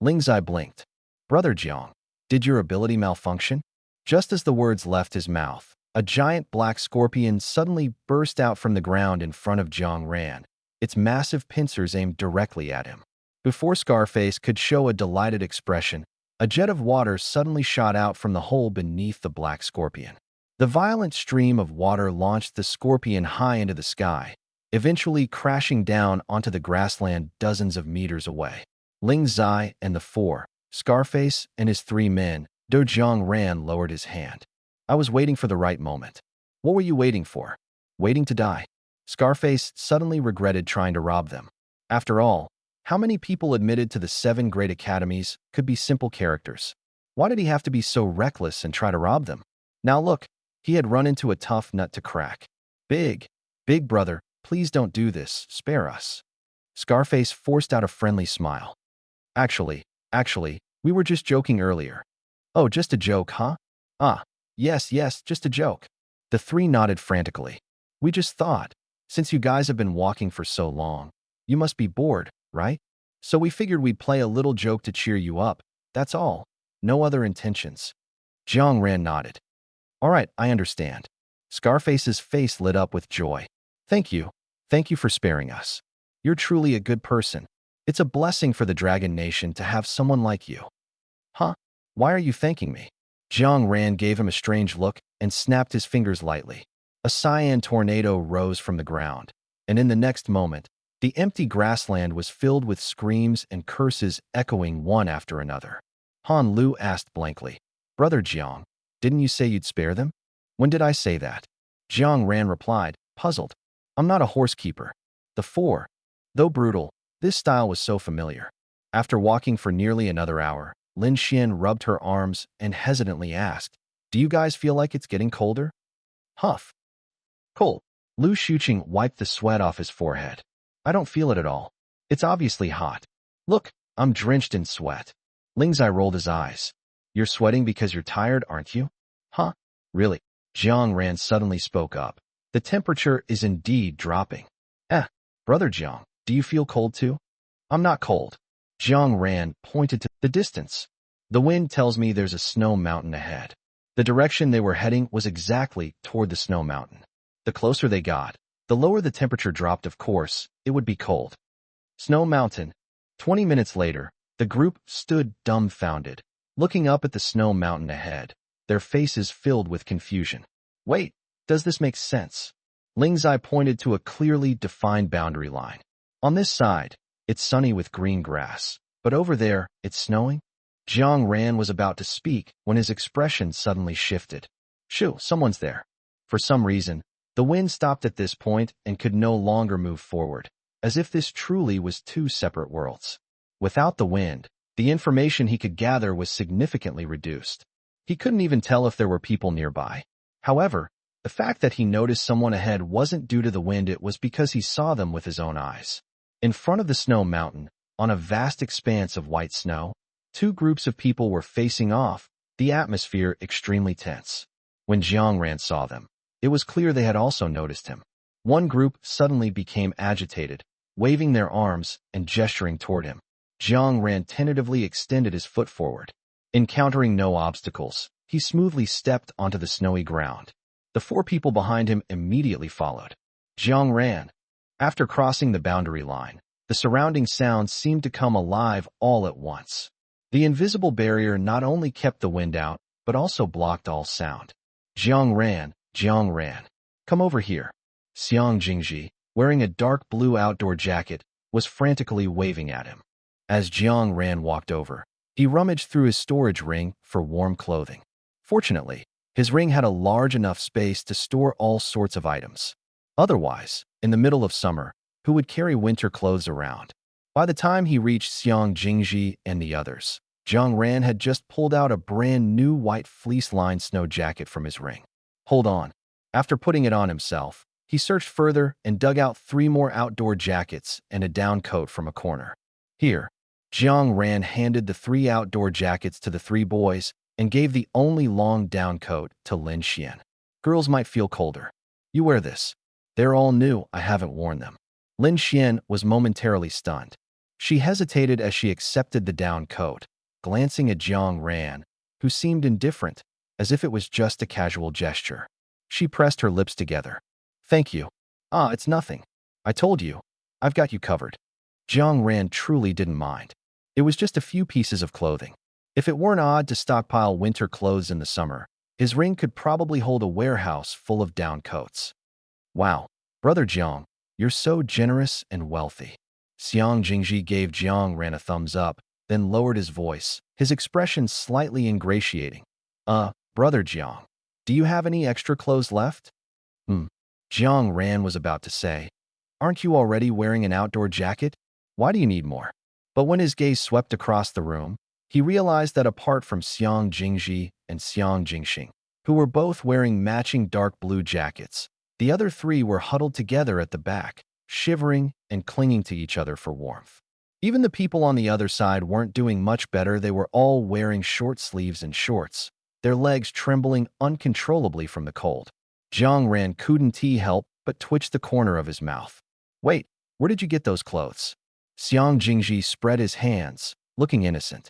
Ling Zai blinked. Brother Jiang, did your ability malfunction? Just as the words left his mouth, a giant black scorpion suddenly burst out from the ground in front of Jiang Ran, its massive pincers aimed directly at him. Before Scarface could show a delighted expression, a jet of water suddenly shot out from the hole beneath the black scorpion. The violent stream of water launched the scorpion high into the sky, eventually crashing down onto the grassland dozens of meters away. Ling Zai and the four, Scarface and his 3 men, Do Jiang Ran lowered his hand. I was waiting for the right moment. What were you waiting for? Waiting to die? Scarface suddenly regretted trying to rob them. After all, how many people admitted to the 7 great academies could be simple characters? Why did he have to be so reckless and try to rob them? Now look, he had run into a tough nut to crack. Big brother, please don't do this, spare us. Scarface forced out a friendly smile. Actually, we were just joking earlier. Oh, just a joke, huh? Ah, yes, just a joke. The 3 nodded frantically. We just thought, since you guys have been walking for so long, you must be bored, right? So we figured we'd play a little joke to cheer you up, that's all. No other intentions. Jiang Ran nodded. All right, I understand. Scarface's face lit up with joy. Thank you for sparing us. You're truly a good person. It's a blessing for the Dragon Nation to have someone like you. Huh? Why are you thanking me? Jiang Ran gave him a strange look and snapped his fingers lightly. A cyan tornado rose from the ground, and in the next moment, the empty grassland was filled with screams and curses echoing one after another. Han Lu asked blankly, Brother Jiang, didn't you say you'd spare them? When did I say that? Jiang Ran replied, puzzled. I'm not a horsekeeper. The 4, though brutal, this style was so familiar. After walking for nearly another hour, Lin Xian rubbed her arms and hesitantly asked, do you guys feel like it's getting colder? Huff. Cold. Lu Shuqing wiped the sweat off his forehead. I don't feel it at all. It's obviously hot. Look, I'm drenched in sweat. Ling Zai rolled his eyes. You're sweating because you're tired, aren't you? Huh? Really? Jiang Ran suddenly spoke up. The temperature is indeed dropping. Brother Jiang, do you feel cold too? I'm not cold. Jiang Ran pointed to the distance. The wind tells me there's a snow mountain ahead. The direction they were heading was exactly toward the snow mountain. The closer they got, the lower the temperature dropped. Of course, it would be cold. Snow mountain. 20 minutes later, the group stood dumbfounded, looking up at the snow mountain ahead, their faces filled with confusion. Wait, does this make sense? Ling Zai pointed to a clearly defined boundary line. On this side, it's sunny with green grass, but over there, it's snowing? Jiang Ran was about to speak when his expression suddenly shifted. Shoo, someone's there. For some reason, the wind stopped at this point and could no longer move forward, as if this truly was two separate worlds. Without the wind, the information he could gather was significantly reduced. He couldn't even tell if there were people nearby. However, the fact that he noticed someone ahead wasn't due to the wind, it was because he saw them with his own eyes. In front of the snow mountain, on a vast expanse of white snow, two groups of people were facing off, the atmosphere extremely tense. When Jiang Ran saw them, it was clear they had also noticed him. One group suddenly became agitated, waving their arms and gesturing toward him. Jiang Ran tentatively extended his foot forward. Encountering no obstacles, he smoothly stepped onto the snowy ground. The four people behind him immediately followed. Jiang Ran. After crossing the boundary line, the surrounding sounds seemed to come alive all at once. The invisible barrier not only kept the wind out, but also blocked all sound. Jiang Ran, come over here. Xiang Jingji, wearing a dark blue outdoor jacket, was frantically waving at him. As Jiang Ran walked over, he rummaged through his storage ring for warm clothing. Fortunately, his ring had a large enough space to store all sorts of items. Otherwise, in the middle of summer, who would carry winter clothes around? By the time he reached Xiang Jingji and the others, Jiang Ran had just pulled out a brand new white fleece-lined snow jacket from his ring. Hold on. After putting it on himself, he searched further and dug out 3 more outdoor jackets and a down coat from a corner. Here, Jiang Ran handed the 3 outdoor jackets to the 3 boys and gave the only long down coat to Lin Xian. Girls might feel colder. You wear this. They're all new, I haven't worn them. Lin Xian was momentarily stunned. She hesitated as she accepted the down coat, glancing at Jiang Ran, who seemed indifferent, as if it was just a casual gesture. She pressed her lips together. Thank you. It's nothing. I told you. I've got you covered. Jiang Ran truly didn't mind. It was just a few pieces of clothing. If it weren't odd to stockpile winter clothes in the summer, his ring could probably hold a warehouse full of down coats. Wow, Brother Jiang, you're so generous and wealthy. Xiang Jingji gave Jiang Ran a thumbs up, then lowered his voice, his expression slightly ingratiating. Brother Jiang, do you have any extra clothes left? Jiang Ran was about to say, aren't you already wearing an outdoor jacket? Why do you need more? But when his gaze swept across the room, he realized that apart from Xiang Jingji and Xiang Jingxing, who were both wearing matching dark blue jackets, the other 3 were huddled together at the back, shivering and clinging to each other for warmth. Even the people on the other side weren't doing much better. They were all wearing short sleeves and shorts, their legs trembling uncontrollably from the cold. Jiang Ran couldn't help but twitch the corner of his mouth. Wait, where did you get those clothes? Xiang Jingji spread his hands, looking innocent.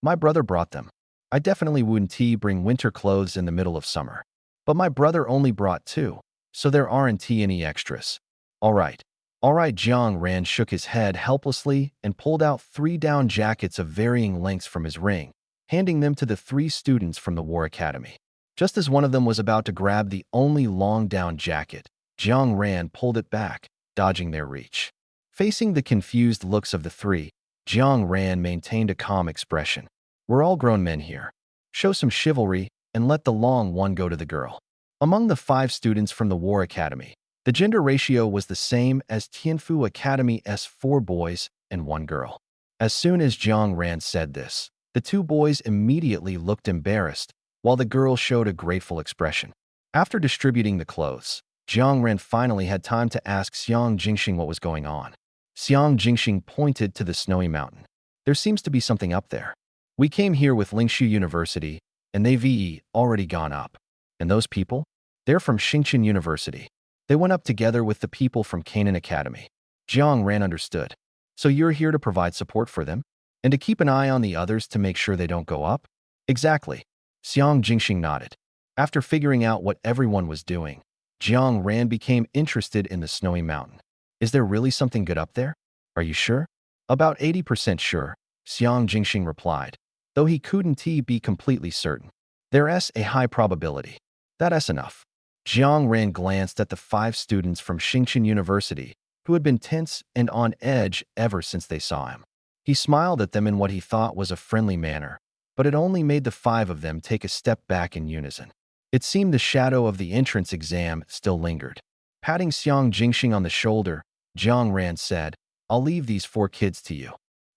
My brother brought them. I definitely wouldn't bring winter clothes in the middle of summer. But my brother only brought 2, so there aren't any extras. All right, Jiang Ran shook his head helplessly and pulled out 3 down jackets of varying lengths from his ring, handing them to the 3 students from the War Academy. Just as one of them was about to grab the only long down jacket, Jiang Ran pulled it back, dodging their reach. Facing the confused looks of the 3, Jiang Ran maintained a calm expression. We're all grown men here. Show some chivalry and let the long one go to the girl. Among the 5 students from the War Academy, the gender ratio was the same as Tianfu Academy's 4 boys and 1 girl. As soon as Jiang Ran said this, the 2 boys immediately looked embarrassed, while the girl showed a grateful expression. After distributing the clothes, Jiang Ran finally had time to ask Xiang Jingxing what was going on. Xiang Jingxing pointed to the snowy mountain. There seems to be something up there. We came here with Lingshu University, and they've already gone up. And those people? They're from Xingchen University. They went up together with the people from Canaan Academy. Jiang Ran understood. So you're here to provide support for them? And to keep an eye on the others to make sure they don't go up? Exactly. Xiang Jingxing nodded. After figuring out what everyone was doing, Jiang Ran became interested in the snowy mountain. Is there really something good up there? Are you sure? About 80% sure, Xiang Jingxing replied, though he couldn't be completely certain. There's a high probability. That's enough. Jiang Ran glanced at the 5 students from Xingchen University who had been tense and on edge ever since they saw him. He smiled at them in what he thought was a friendly manner, but it only made the 5 of them take a step back in unison. It seemed the shadow of the entrance exam still lingered. Patting Xiang Jingxing on the shoulder, Jiang Ran said, I'll leave these 4 kids to you.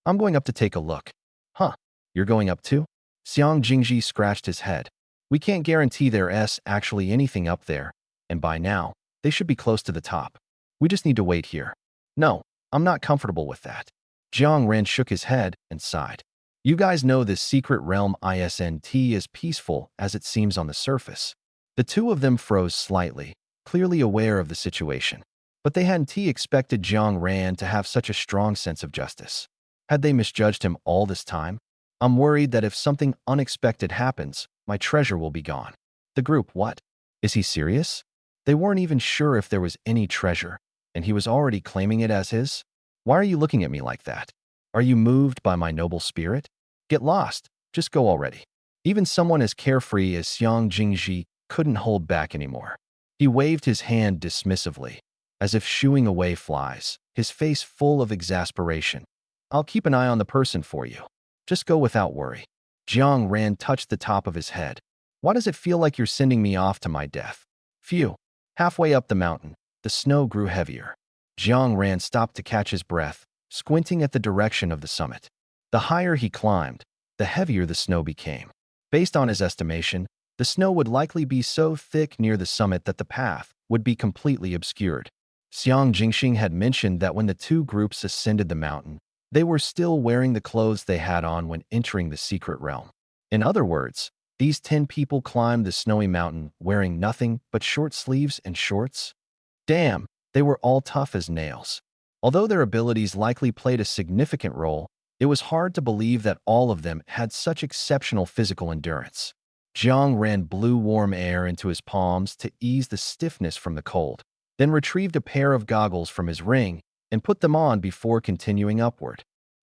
I'm going up to take a look. Huh, you're going up too? Xiang Jingji scratched his head. We can't guarantee there's actually anything up there, and by now, they should be close to the top. We just need to wait here. No, I'm not comfortable with that. Jiang Ran shook his head and sighed. You guys know this secret realm isn't as peaceful as it seems on the surface. The 2 of them froze slightly, clearly aware of the situation. But they hadn't expected Jiang Ran to have such a strong sense of justice. Had they misjudged him all this time? I'm worried that if something unexpected happens, my treasure will be gone. The group, what? Is he serious? They weren't even sure if there was any treasure, and he was already claiming it as his? Why are you looking at me like that? Are you moved by my noble spirit? Get lost. Just go already. Even someone as carefree as Xiang Jingji couldn't hold back anymore. He waved his hand dismissively, as if shooing away flies, his face full of exasperation. I'll keep an eye on the person for you. Just go without worry. Jiang Ran touched the top of his head. Why does it feel like you're sending me off to my death? Phew. Halfway up the mountain, the snow grew heavier. Jiang Ran stopped to catch his breath, squinting at the direction of the summit. The higher he climbed, the heavier the snow became. Based on his estimation, the snow would likely be so thick near the summit that the path would be completely obscured. Xiang Jingxing had mentioned that when the 2 groups ascended the mountain, they were still wearing the clothes they had on when entering the secret realm. In other words, these 10 people climbed the snowy mountain wearing nothing but short sleeves and shorts. Damn, they were all tough as nails. Although their abilities likely played a significant role, it was hard to believe that all of them had such exceptional physical endurance. Jiang Ran blew warm air into his palms to ease the stiffness from the cold, then retrieved a pair of goggles from his ring and put them on before continuing upward.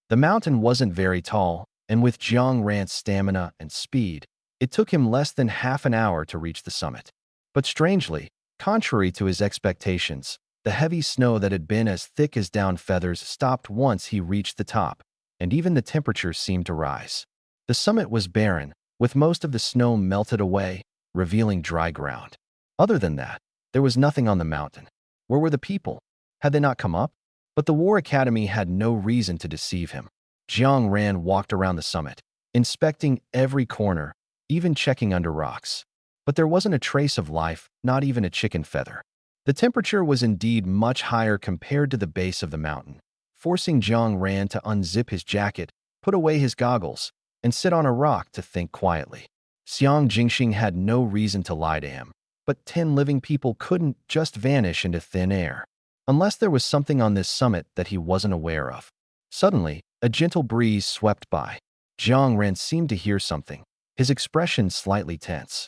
The mountain wasn't very tall, and with Jiang Ran's stamina and speed, it took him less than half an hour to reach the summit. But strangely, contrary to his expectations, the heavy snow that had been as thick as down feathers stopped once he reached the top, and even the temperature seemed to rise. The summit was barren, with most of the snow melted away, revealing dry ground. Other than that, there was nothing on the mountain. Where were the people? Had they not come up? But the War Academy had no reason to deceive him. Jiang Ran walked around the summit, inspecting every corner, even checking under rocks. But there wasn't a trace of life, not even a chicken feather. The temperature was indeed much higher compared to the base of the mountain, forcing Jiang Ran to unzip his jacket, put away his goggles, and sit on a rock to think quietly. Xiang Jingxing had no reason to lie to him, but 10 living people couldn't just vanish into thin air. Unless there was something on this summit that he wasn't aware of. Suddenly, a gentle breeze swept by. Jiang Ran seemed to hear something, his expression slightly tense.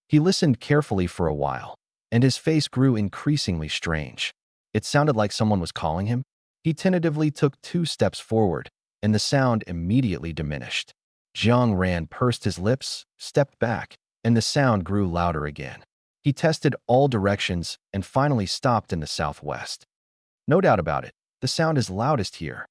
He listened carefully for a while, and his face grew increasingly strange. It sounded like someone was calling him. He tentatively took 2 steps forward, and the sound immediately diminished. Jiang Ran pursed his lips, stepped back, and the sound grew louder again. He tested all directions and finally stopped in the southwest. No doubt about it, the sound is loudest here.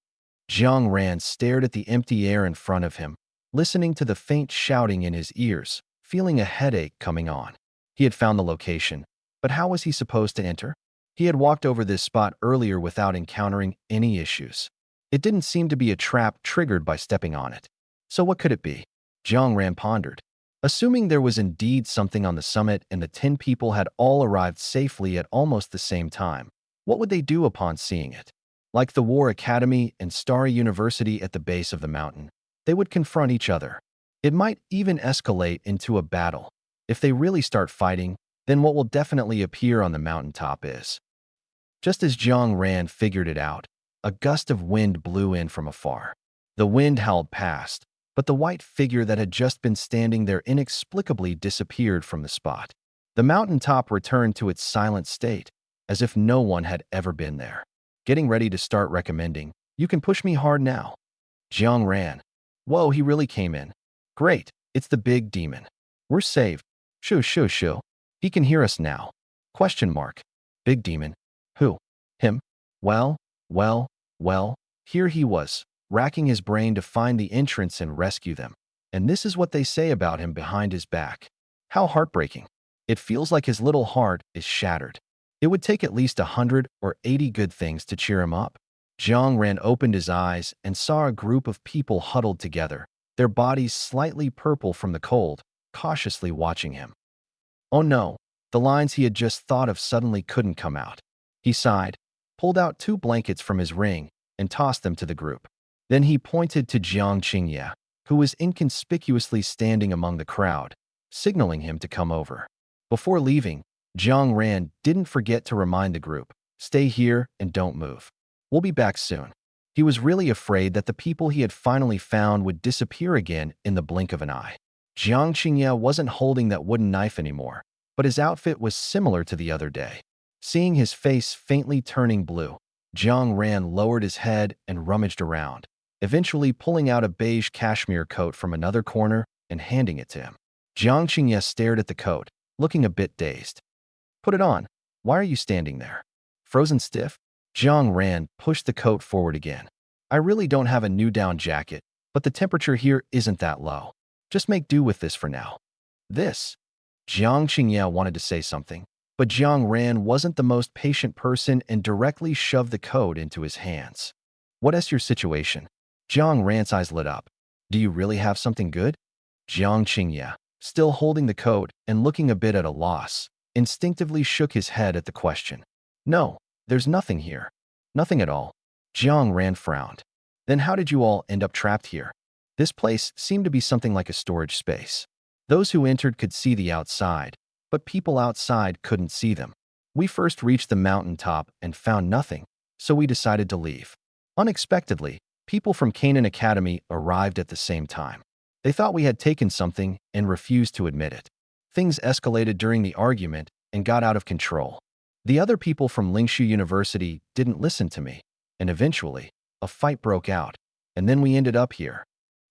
Jiang Ran stared at the empty air in front of him, listening to the faint shouting in his ears, feeling a headache coming on. He had found the location, but how was he supposed to enter? He had walked over this spot earlier without encountering any issues. It didn't seem to be a trap triggered by stepping on it. So what could it be? Jiang Ran pondered. Assuming there was indeed something on the summit and the 10 people had all arrived safely at almost the same time, what would they do upon seeing it? Like the War Academy and Starry University at the base of the mountain, They would confront each other. It might even escalate into a battle. If they really start fighting, then what will definitely appear on the mountaintop is. Just as Jiang Ran figured it out, a gust of wind blew in from afar. The wind howled past, but the white figure that had just been standing there inexplicably disappeared from the spot. The mountaintop returned to its silent state, as if no one had ever been there. Getting ready to start recommending, "You can push me hard now." Jiang ran. Whoa, he really came in. Great, it's the big demon. We're saved. Shoo, shoo, shoo. He can hear us now. Question mark. Big demon. Who? Him? Well, well, well, here he was, racking his brain to find the entrance and rescue them. And this is what they say about him behind his back. How heartbreaking. It feels like his little heart is shattered. It would take at least 100 or 80 good things to cheer him up. Jiang Ran opened his eyes and saw a group of people huddled together, their bodies slightly purple from the cold, cautiously watching him. Oh no, the lines he had just thought of suddenly couldn't come out. He sighed, pulled out 2 blankets from his ring, and tossed them to the group. Then he pointed to Jiang Qingye, who was inconspicuously standing among the crowd, signaling him to come over. Before leaving, Jiang Ran didn't forget to remind the group, "Stay here and don't move. We'll be back soon." He was really afraid that the people he had finally found would disappear again in the blink of an eye. Jiang Qingye wasn't holding that wooden knife anymore, but his outfit was similar to the other day. Seeing his face faintly turning blue, Jiang Ran lowered his head and rummaged around, eventually pulling out a beige cashmere coat from another corner and handing it to him. Jiang Qingye stared at the coat, looking a bit dazed. "Put it on. Why are you standing there? Frozen stiff?" Jiang Ran pushed the coat forward again. "I really don't have a new down jacket, but the temperature here isn't that low. Just make do with this for now." This? Jiang Qingye wanted to say something, but Jiang Ran wasn't the most patient person and directly shoved the coat into his hands. "What is your situation?" Jiang Ran's eyes lit up. "Do you really have something good?" Jiang Qingye, still holding the coat and looking a bit at a loss, instinctively shook his head at the question. "No, there's nothing here. Nothing at all." Jiang Ran frowned. "Then how did you all end up trapped here?" This place seemed to be something like a storage space. Those who entered could see the outside, but people outside couldn't see them. "We first reached the mountaintop and found nothing, so we decided to leave. Unexpectedly, people from Canaan Academy arrived at the same time. They thought we had taken something and refused to admit it. Things escalated during the argument and got out of control. The other people from Lingshu University didn't listen to me, and eventually, a fight broke out, and then we ended up here."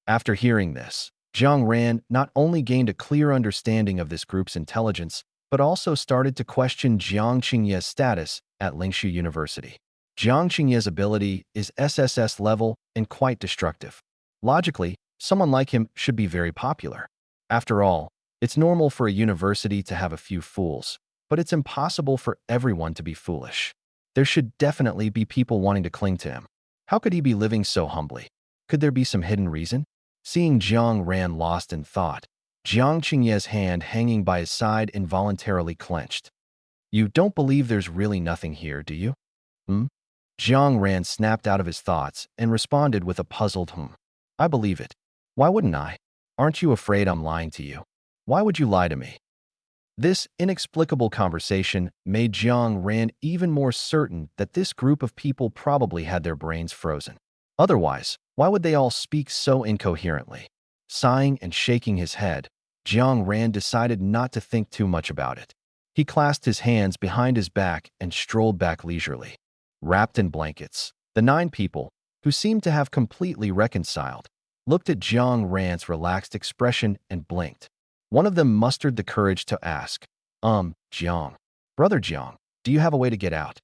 After hearing this, Jiang Ran not only gained a clear understanding of this group's intelligence, but also started to question Jiang Qingye's status at Lingshu University. Jiang Qingye's ability is SSS level and quite destructive. Logically, someone like him should be very popular. After all, it's normal for a university to have a few fools, but it's impossible for everyone to be foolish. There should definitely be people wanting to cling to him. How could he be living so humbly? Could there be some hidden reason? Seeing Jiang Ran lost in thought, Jiang Qingye's hand hanging by his side involuntarily clenched. "You don't believe there's really nothing here, do you?" Jiang Ran snapped out of his thoughts and responded with a puzzled "I believe it. Why wouldn't I? Aren't you afraid I'm lying to you? Why would you lie to me?" This inexplicable conversation made Jiang Ran even more certain that this group of people probably had their brains frozen. Otherwise, why would they all speak so incoherently? Sighing and shaking his head, Jiang Ran decided not to think too much about it. He clasped his hands behind his back and strolled back leisurely. Wrapped in blankets, the 9 people, who seemed to have completely reconciled, looked at Jiang Ran's relaxed expression and blinked. One of them mustered the courage to ask, Jiang, Brother Jiang, do you have a way to get out?"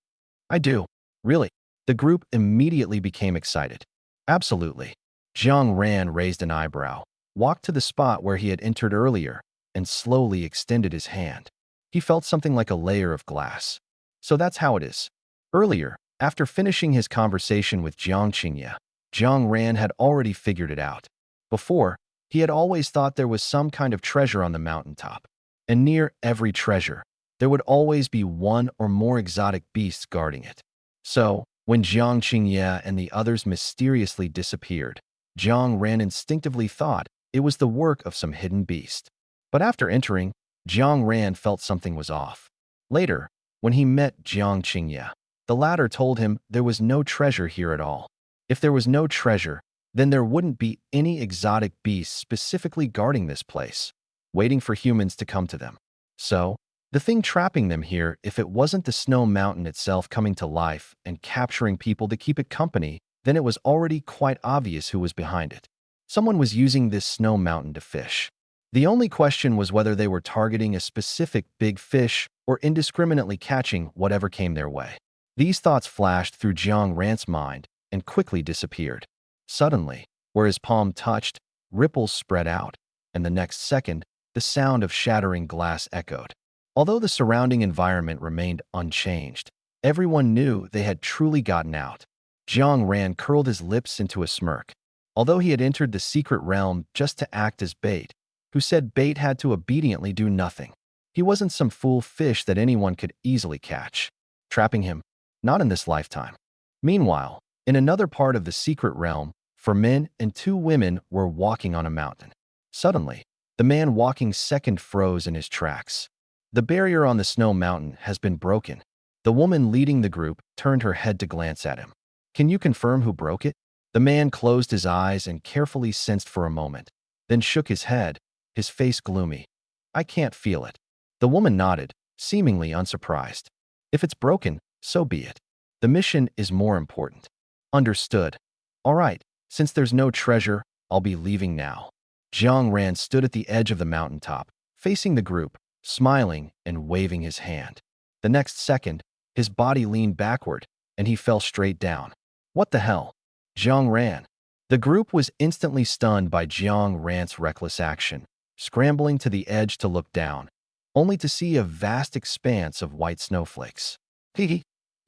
"I do." "Really?" The group immediately became excited. "Absolutely." Jiang Ran raised an eyebrow, walked to the spot where he had entered earlier, and slowly extended his hand. He felt something like a layer of glass. So that's how it is. Earlier, after finishing his conversation with Jiang Qingye, Jiang Ran had already figured it out. Before, he had always thought there was some kind of treasure on the mountaintop, and near every treasure, there would always be one or more exotic beasts guarding it. So, when Jiang Qingye and the others mysteriously disappeared, Jiang Ran instinctively thought it was the work of some hidden beast. But after entering, Jiang Ran felt something was off. Later, when he met Jiang Qingye, the latter told him there was no treasure here at all. If there was no treasure, then there wouldn't be any exotic beasts specifically guarding this place, waiting for humans to come to them. So, the thing trapping them here, if it wasn't the snow mountain itself coming to life and capturing people to keep it company, then it was already quite obvious who was behind it. Someone was using this snow mountain to fish. The only question was whether they were targeting a specific big fish or indiscriminately catching whatever came their way. These thoughts flashed through Jiang Ran's mind and quickly disappeared. Suddenly, where his palm touched, ripples spread out, and the next second, the sound of shattering glass echoed. Although the surrounding environment remained unchanged, everyone knew they had truly gotten out. Jiang Ran curled his lips into a smirk. Although he had entered the secret realm just to act as bait, who said bait had to obediently do nothing. He wasn't some fool fish that anyone could easily catch. Trapping him? Not in this lifetime. Meanwhile, in another part of the secret realm, 4 men and 2 women were walking on a mountain. Suddenly, the man walking second froze in his tracks. The barrier on the snow mountain has been broken. The woman leading the group turned her head to glance at him. Can you confirm who broke it? The man closed his eyes and carefully sensed for a moment, then shook his head, his face gloomy. I can't feel it. The woman nodded, seemingly unsurprised. If it's broken, so be it. The mission is more important. Understood. All right, since there's no treasure, I'll be leaving now. Jiang Ran stood at the edge of the mountaintop, facing the group, smiling and waving his hand. The next second, his body leaned backward, and he fell straight down. What the hell? Jiang Ran. The group was instantly stunned by Jiang Ran's reckless action, scrambling to the edge to look down, only to see a vast expanse of white snowflakes. He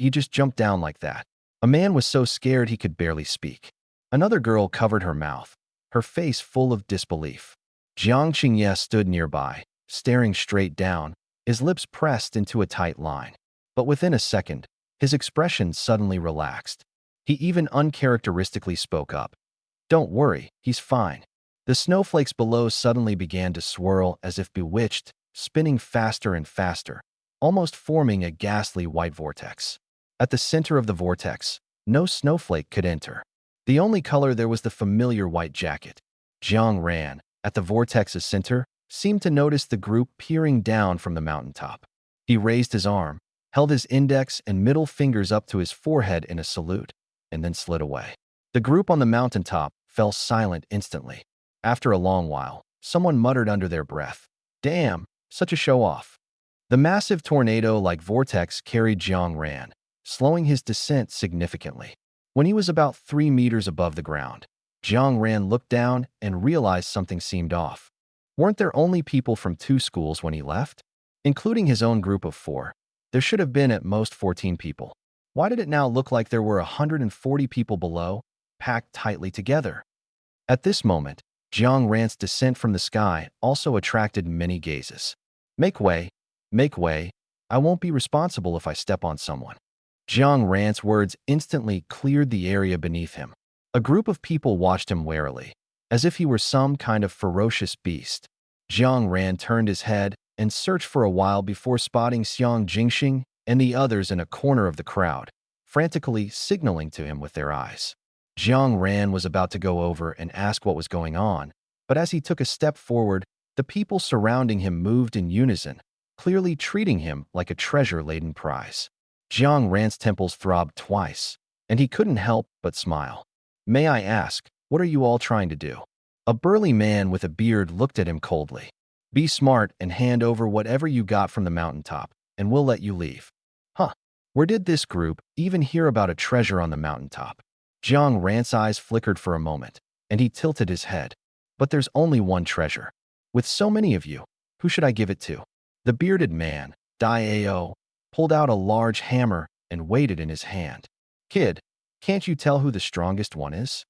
just jumped down like that. A man was so scared he could barely speak. Another girl covered her mouth, her face full of disbelief. Jiang Qingye stood nearby, staring straight down, his lips pressed into a tight line. But within a second, his expression suddenly relaxed. He even uncharacteristically spoke up. Don't worry, he's fine. The snowflakes below suddenly began to swirl as if bewitched, spinning faster and faster, almost forming a ghastly white vortex. At the center of the vortex, no snowflake could enter. The only color there was the familiar white jacket. Jiang Ran, at the vortex's center, seemed to notice the group peering down from the mountaintop. He raised his arm, held his index and middle fingers up to his forehead in a salute, and then slid away. The group on the mountaintop fell silent instantly. After a long while, someone muttered under their breath, "Damn, such a show-off." The massive tornado-like vortex carried Jiang Ran, slowing his descent significantly. When he was about 3 meters above the ground, Jiang Ran looked down and realized something seemed off. Weren't there only people from 2 schools when he left? Including his own group of 4, there should have been at most 14 people. Why did it now look like there were 140 people below, packed tightly together? At this moment, Jiang Ran's descent from the sky also attracted many gazes. Make way, I won't be responsible if I step on someone." Jiang Ran's words instantly cleared the area beneath him. A group of people watched him warily, as if he were some kind of ferocious beast. Jiang Ran turned his head and searched for a while before spotting Xiang Jingxing and the others in a corner of the crowd, frantically signaling to him with their eyes. Jiang Ran was about to go over and ask what was going on, but as he took a step forward, the people surrounding him moved in unison, clearly treating him like a treasure-laden prize. Jiang Ran's temples throbbed twice, and he couldn't help but smile. "May I ask, what are you all trying to do?" A burly man with a beard looked at him coldly. "Be smart and hand over whatever you got from the mountaintop, and we'll let you leave." Huh. Where did this group even hear about a treasure on the mountaintop? Jiang Ran's eyes flickered for a moment, and he tilted his head. "But there's only one treasure. With so many of you, who should I give it to?" The bearded man, Dai Ao, pulled out a large hammer and weighed it in his hand. "Kid, can't you tell who the strongest one is?"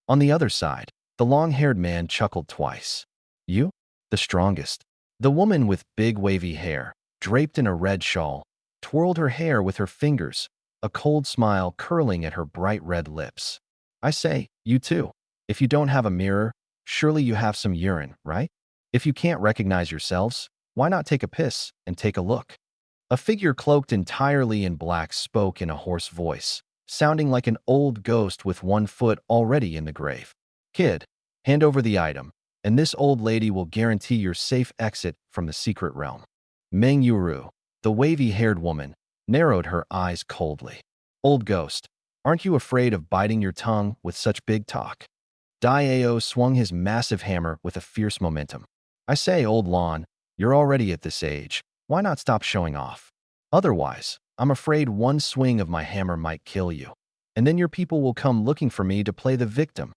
On the other side, the long-haired man chuckled twice. "You? The strongest?" The woman with big wavy hair, draped in a red shawl, twirled her hair with her fingers, a cold smile curling at her bright red lips. "I say, you too. If you don't have a mirror, surely you have some urine, right? If you can't recognize yourselves, why not take a piss and take a look? A figure cloaked entirely in black spoke in a hoarse voice, sounding like an old ghost with one foot already in the grave. Kid, hand over the item, and this old lady will guarantee your safe exit from the secret realm. Meng Yuru, the wavy-haired woman, narrowed her eyes coldly. Old ghost, aren't you afraid of biting your tongue with such big talk? Daieo swung his massive hammer with a fierce momentum. I say, old Lon, you're already at this age. Why not stop showing off? Otherwise, I'm afraid one swing of my hammer might kill you. And then your people will come looking for me to play the victim.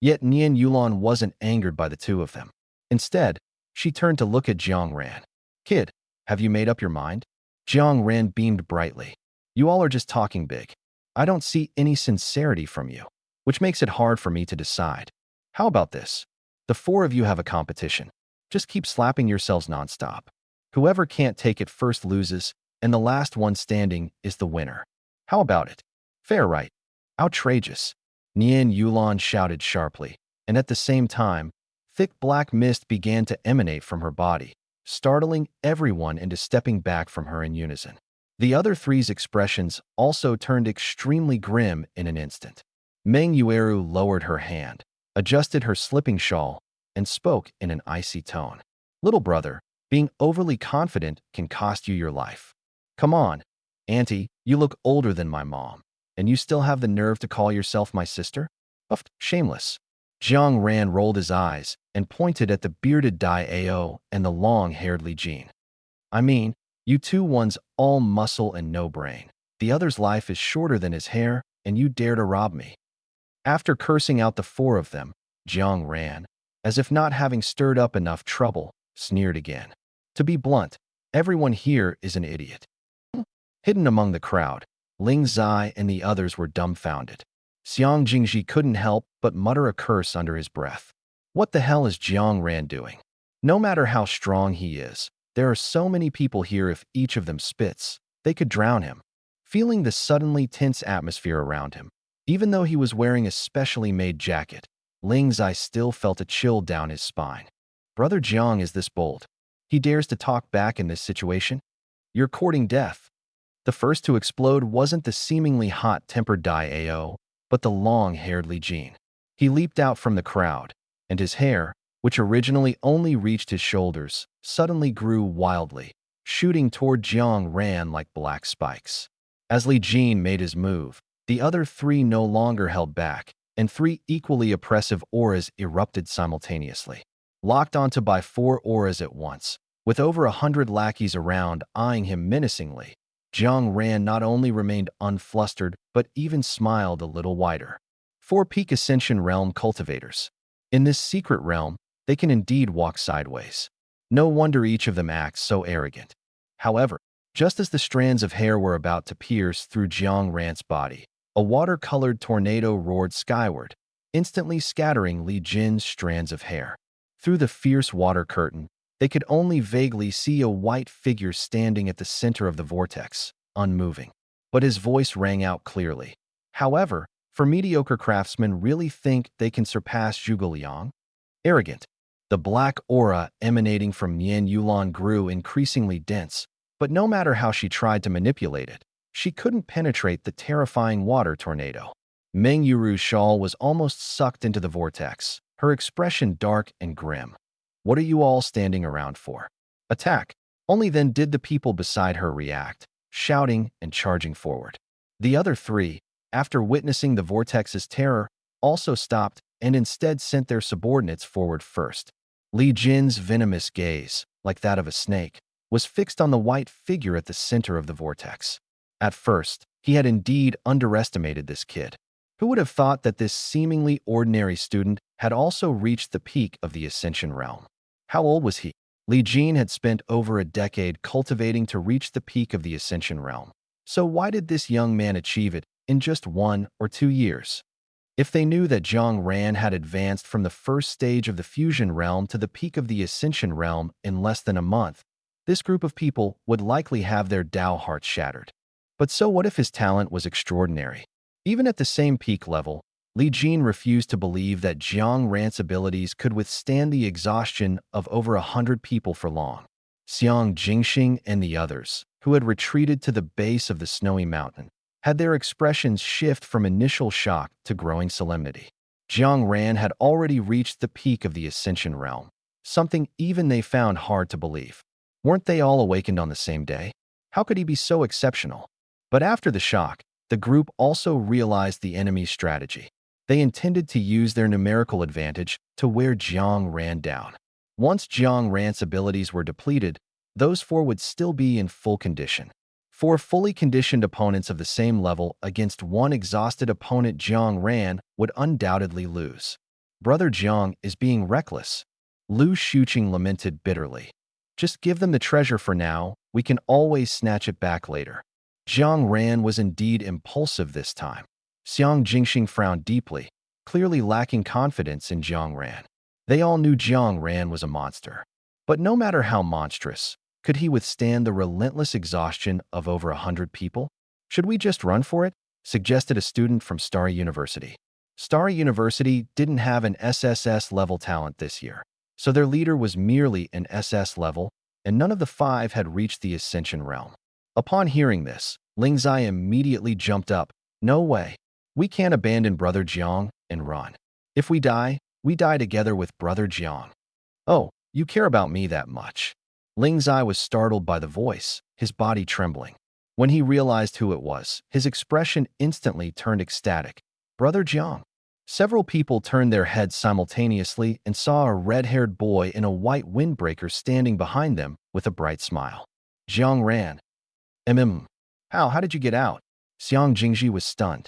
Yet Nian Yulan wasn't angered by the two of them. Instead, she turned to look at Jiang Ran. Kid, have you made up your mind? Jiang Ran beamed brightly. You all are just talking big. I don't see any sincerity from you, which makes it hard for me to decide. How about this? The four of you have a competition. Just keep slapping yourselves nonstop. Whoever can't take it first loses, and the last one standing is the winner. How about it? Fair, right? Outrageous. Nian Yulan shouted sharply, and at the same time, thick black mist began to emanate from her body, startling everyone into stepping back from her in unison. The other three's expressions also turned extremely grim in an instant. Meng Yueru lowered her hand, adjusted her slipping shawl, and spoke in an icy tone. Little brother, being overly confident can cost you your life. Come on, Auntie, you look older than my mom, and you still have the nerve to call yourself my sister? Uffed, shameless. Jiang Ran rolled his eyes and pointed at the bearded Dai Ao and the long-haired Li Jin. I mean, you two one's all muscle and no brain. The other's life is shorter than his hair, and you dare to rob me. After cursing out the four of them, Jiang Ran, as if not having stirred up enough trouble, sneered again. To be blunt, everyone here is an idiot. Hidden among the crowd, Ling Zai and the others were dumbfounded. Xiang Jingji couldn't help but mutter a curse under his breath. What the hell is Jiang Ran doing? No matter how strong he is, there are so many people here. If each of them spits, they could drown him. Feeling the suddenly tense atmosphere around him, even though he was wearing a specially made jacket, Ling Zai still felt a chill down his spine. Brother Jiang is this bold. He dares to talk back in this situation? You're courting death. The first to explode wasn't the seemingly hot-tempered Dai Ao, but the long-haired Li Jin. He leaped out from the crowd, and his hair, which originally only reached his shoulders, suddenly grew wildly, shooting toward Jiang Ran like black spikes. As Li Jin made his move, the other three no longer held back, and three equally oppressive auras erupted simultaneously. Locked onto by four auras at once, with over 100 lackeys around eyeing him menacingly, Jiang Ran not only remained unflustered, but even smiled a little wider. 4 peak Ascension Realm cultivators. In this secret realm, they can indeed walk sideways. No wonder each of them acts so arrogant. However, just as the strands of hair were about to pierce through Jiang Ran's body, a water-colored tornado roared skyward, instantly scattering Li Jin's strands of hair. Through the fierce water curtain, they could only vaguely see a white figure standing at the center of the vortex, unmoving. But his voice rang out clearly. However, for mediocre craftsmen really think they can surpass Zhuge Liang? Arrogant. The black aura emanating from Nian Yulan grew increasingly dense, but no matter how she tried to manipulate it, she couldn't penetrate the terrifying water tornado. Meng Yuru's shawl was almost sucked into the vortex, her expression dark and grim. What are you all standing around for? Attack! Only then did the people beside her react, shouting and charging forward. The other three, after witnessing the vortex's terror, also stopped and instead sent their subordinates forward first. Li Jin's venomous gaze, like that of a snake, was fixed on the white figure at the center of the vortex. At first, he had indeed underestimated this kid. Who would have thought that this seemingly ordinary student had also reached the peak of the Ascension realm? How old was he? Li Jin had spent over a decade cultivating to reach the peak of the Ascension realm. So why did this young man achieve it in just 1 or 2 years? If they knew that Jiang Ran had advanced from the first stage of the Fusion realm to the peak of the Ascension realm in less than a month, this group of people would likely have their Dao hearts shattered. But so what if his talent was extraordinary? Even at the same peak level, Li Jin refused to believe that Jiang Ran's abilities could withstand the exhaustion of over 100 people for long. Xiang Jingxing and the others, who had retreated to the base of the snowy mountain, had their expressions shift from initial shock to growing solemnity. Jiang Ran had already reached the peak of the Ascension realm, something even they found hard to believe. Weren't they all awakened on the same day? How could he be so exceptional? But after the shock, the group also realized the enemy's strategy. They intended to use their numerical advantage to wear Jiang Ran down. Once Jiang Ran's abilities were depleted, those four would still be in full condition. Four fully conditioned opponents of the same level against one exhausted opponent Jiang Ran would undoubtedly lose. Brother Jiang is being reckless, Lu Shuqing lamented bitterly. Just give them the treasure for now, we can always snatch it back later. Jiang Ran was indeed impulsive this time. Xiang Jingxing frowned deeply, clearly lacking confidence in Jiang Ran. They all knew Jiang Ran was a monster. But no matter how monstrous, could he withstand the relentless exhaustion of over 100 people? Should we just run for it? Suggested a student from Starry University. Starry University didn't have an SSS level talent this year, so their leader was merely an SS level, and none of the five had reached the Ascension realm. Upon hearing this, Lingzai immediately jumped up. No way. We can't abandon Brother Jiang and run. If we die together with Brother Jiang. Oh, you care about me that much? Lingzai was startled by the voice, his body trembling. When he realized who it was, his expression instantly turned ecstatic. Brother Jiang. Several people turned their heads simultaneously and saw a red-haired boy in a white windbreaker standing behind them with a bright smile. Jiang Ran. How did you get out? Xiang Jingji was stunned.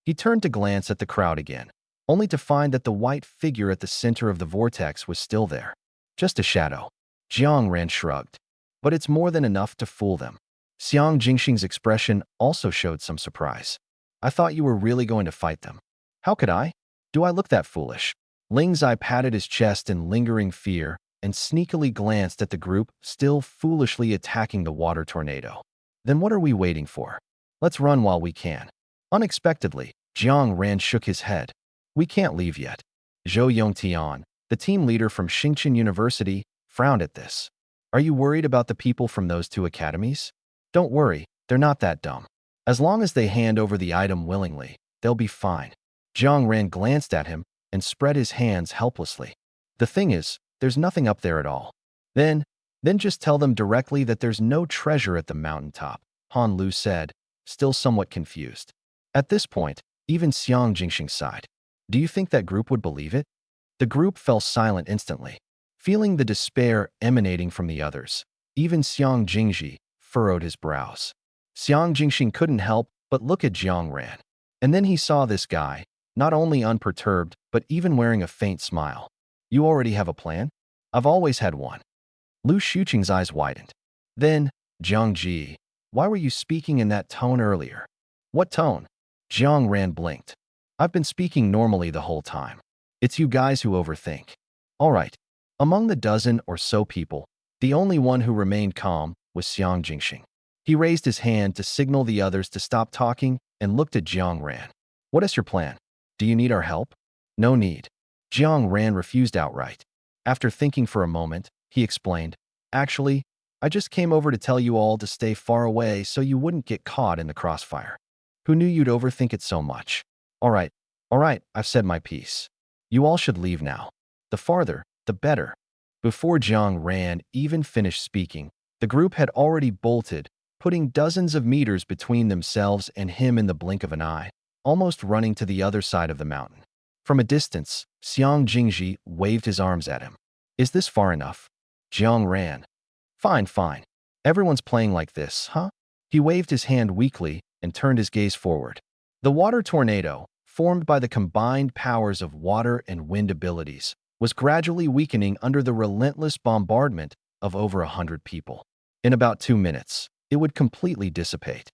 He turned to glance at the crowd again, only to find that the white figure at the center of the vortex was still there. Just a shadow. Jiang Ran shrugged. But it's more than enough to fool them. Xiang Jingxing's expression also showed some surprise. I thought you were really going to fight them. How could I? Do I look that foolish? Lingzai patted his chest in lingering fear and sneakily glanced at the group still foolishly attacking the water tornado. Then what are we waiting for? Let's run while we can. Unexpectedly, Jiang Ran shook his head. We can't leave yet. Zhou Yongtian, the team leader from Xingchen University, frowned at this. Are you worried about the people from those two academies? Don't worry, they're not that dumb. As long as they hand over the item willingly, they'll be fine. Jiang Ran glanced at him and spread his hands helplessly. The thing is, there's nothing up there at all. Then just tell them directly that there's no treasure at the mountaintop, Han Lu said, still somewhat confused. At this point, even Xiang Jingxing sighed. Do you think that group would believe it? The group fell silent instantly, feeling the despair emanating from the others. Even Xiang Jingji furrowed his brows. Xiang Jingxing couldn't help but look at Jiang Ran. And then he saw this guy, not only unperturbed, but even wearing a faint smile. You already have a plan? I've always had one. Lu Shuqing's eyes widened. Then, Jiang Ji, why were you speaking in that tone earlier? What tone? Jiang Ran blinked. I've been speaking normally the whole time. It's you guys who overthink. All right. Among the dozen or so people, the only one who remained calm was Xiang Jingxing. He raised his hand to signal the others to stop talking and looked at Jiang Ran. What is your plan? Do you need our help? No need. Jiang Ran refused outright. After thinking for a moment, he explained, Actually, I just came over to tell you all to stay far away so you wouldn't get caught in the crossfire. Who knew you'd overthink it so much? All right, I've said my piece. You all should leave now. The farther, the better. Before Jiang Ran even finished speaking, the group had already bolted, putting dozens of meters between themselves and him in the blink of an eye, almost running to the other side of the mountain. From a distance, Xiang Jingji waved his arms at him. Is this far enough? Jiang Ran. Fine. Everyone's playing like this, huh? He waved his hand weakly and turned his gaze forward. The water tornado, formed by the combined powers of water and wind abilities, was gradually weakening under the relentless bombardment of over 100 people. In about 2 minutes, it would completely dissipate.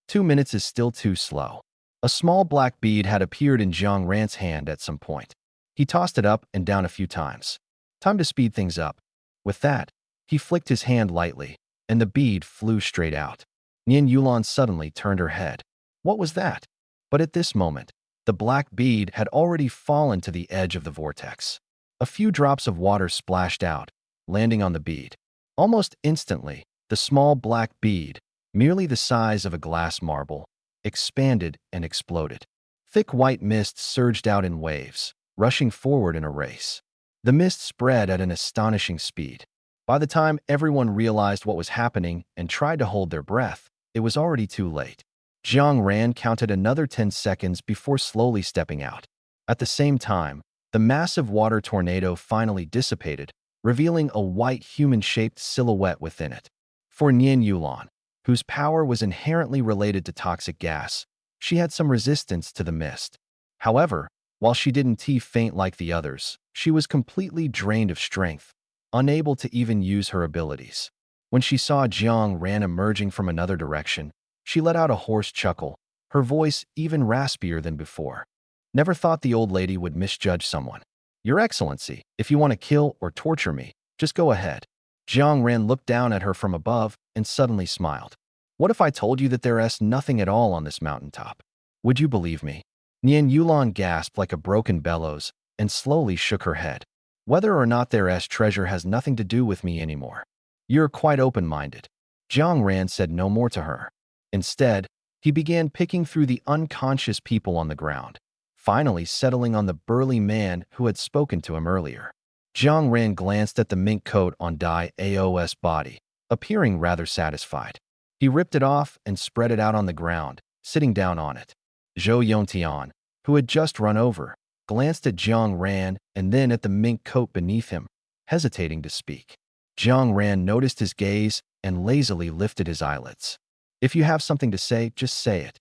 2 minutes is still too slow. A small black bead had appeared in Jiang Ran's hand at some point. He tossed it up and down a few times. Time to speed things up. With that, he flicked his hand lightly, and the bead flew straight out. Nian Yulan suddenly turned her head. What was that? But at this moment, The black bead had already fallen to the edge of the vortex. A few drops of water splashed out, landing on the bead. Almost instantly, the small black bead, merely the size of a glass marble, expanded and exploded. Thick white mist surged out in waves, rushing forward in a race. The mist spread at an astonishing speed. By the time everyone realized what was happening and tried to hold their breath, it was already too late. Jiang Ran counted another 10 seconds before slowly stepping out. At the same time, the massive water tornado finally dissipated, revealing a white human-shaped silhouette within it. For Nian Yulan, whose power was inherently related to toxic gas, she had some resistance to the mist. However, while she didn't faint like the others, she was completely drained of strength, unable to even use her abilities. When she saw Jiang Ran emerging from another direction, she let out a hoarse chuckle, her voice even raspier than before. Never thought the old lady would misjudge someone. Your Excellency, if you want to kill or torture me, just go ahead. Jiang Ran looked down at her from above and suddenly smiled. What if I told you that there's nothing at all on this mountaintop? Would you believe me? Nian Yulan gasped like a broken bellows and slowly shook her head. Whether or not there's treasure has nothing to do with me anymore. You're quite open-minded. Jiang Ran said no more to her. Instead, he began picking through the unconscious people on the ground, finally settling on the burly man who had spoken to him earlier. Jiang Ran glanced at the mink coat on Dai Ao's body, appearing rather satisfied. He ripped it off and spread it out on the ground, sitting down on it. Zhou Yongtian, who had just run over, glanced at Jiang Ran and then at the mink coat beneath him, hesitating to speak. Jiang Ran noticed his gaze and lazily lifted his eyelids. If you have something to say, just say it.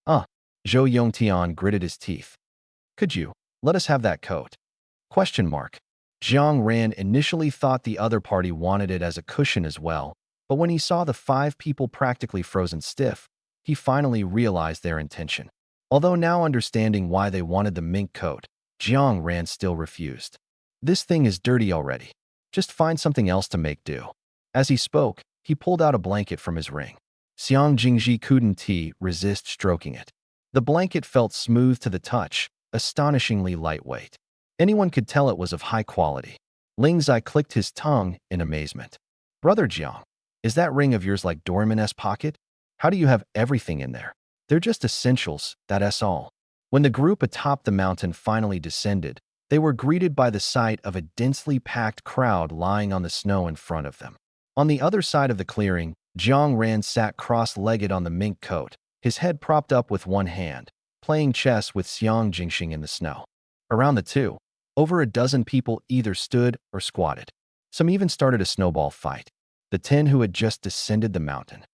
Zhou Yongtian gritted his teeth. Could you let us have that coat? Question mark. Jiang Ran initially thought the other party wanted it as a cushion as well, but when he saw the 5 people practically frozen stiff, he finally realized their intention. Although now understanding why they wanted the mink coat, Jiang Ran still refused. This thing is dirty already. Just find something else to make do. As he spoke, he pulled out a blanket from his ring. Xiang Jingji couldn't resist stroking it. The blanket felt smooth to the touch, astonishingly lightweight. Anyone could tell it was of high quality. Ling Zai clicked his tongue in amazement. Brother Jiang, is that ring of yours like Doraemon's pocket? How do you have everything in there? They're just essentials, that's all. When the group atop the mountain finally descended, they were greeted by the sight of a densely packed crowd lying on the snow in front of them. On the other side of the clearing, Jiang Ran sat cross-legged on the mink coat, his head propped up with one hand, playing chess with Xiang Jingxing in the snow. Around the two, over a dozen people either stood or squatted. Some even started a snowball fight. The 10 who had just descended the mountain.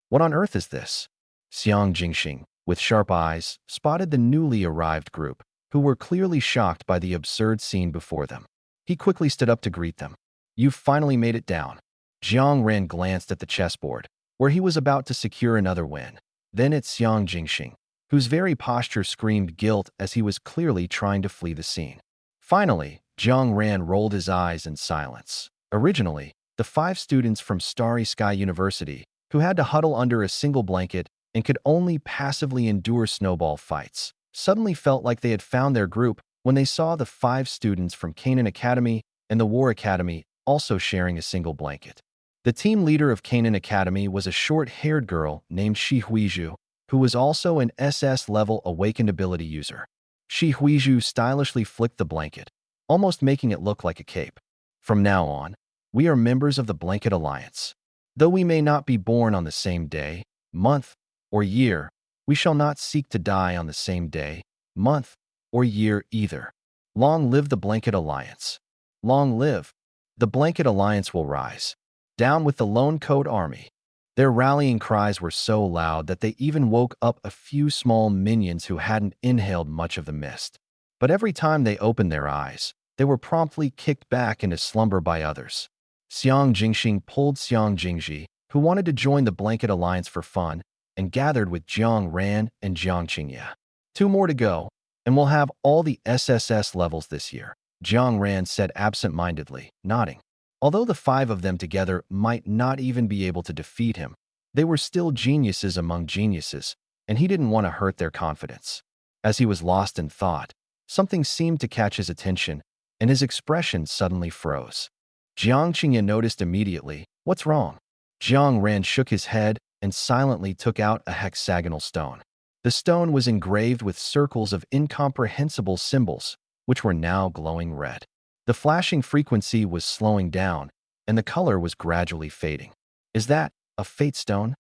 What on earth is this? Xiang Jingxing, with sharp eyes, spotted the newly arrived group, who were clearly shocked by the absurd scene before them. He quickly stood up to greet them. You've finally made it down. Jiang Ran glanced at the chessboard, where he was about to secure another win. Then at Xiang Jingxing, whose very posture screamed guilt as he was clearly trying to flee the scene. Finally, Jiang Ran rolled his eyes in silence. Originally, the 5 students from Starry Sky University, who had to huddle under a single blanket and could only passively endure snowball fights, suddenly felt like they had found their group when they saw the 5 students from Canaan Academy and the War Academy also sharing a single blanket. The team leader of Canaan Academy was a short-haired girl named Shi Huizhu, who was also an SS-level awakened ability user. Shi Huizhu stylishly flicked the blanket, almost making it look like a cape. From now on, we are members of the Blanket Alliance. Though we may not be born on the same day, month, or year, we shall not seek to die on the same day, month, or year either. Long live the Blanket Alliance. Long live. The Blanket Alliance will rise. Down with the Lone Coat Army. Their rallying cries were so loud that they even woke up a few small minions who hadn't inhaled much of the mist. But every time they opened their eyes, they were promptly kicked back into slumber by others. Xiang Jingxing pulled Xiang Jingji, who wanted to join the Blanket Alliance for fun, and gathered with Jiang Ran and Jiang Qingya. 2 more to go, and we'll have all the SSS levels this year, Jiang Ran said absent-mindedly, nodding. Although the 5 of them together might not even be able to defeat him, they were still geniuses among geniuses, and he didn't want to hurt their confidence. As he was lost in thought, something seemed to catch his attention, and his expression suddenly froze. Jiang Qingyan noticed immediately. What's wrong? Jiang Ran shook his head and silently took out a hexagonal stone. The stone was engraved with circles of incomprehensible symbols, which were now glowing red. The flashing frequency was slowing down, and the color was gradually fading. Is that a fate stone?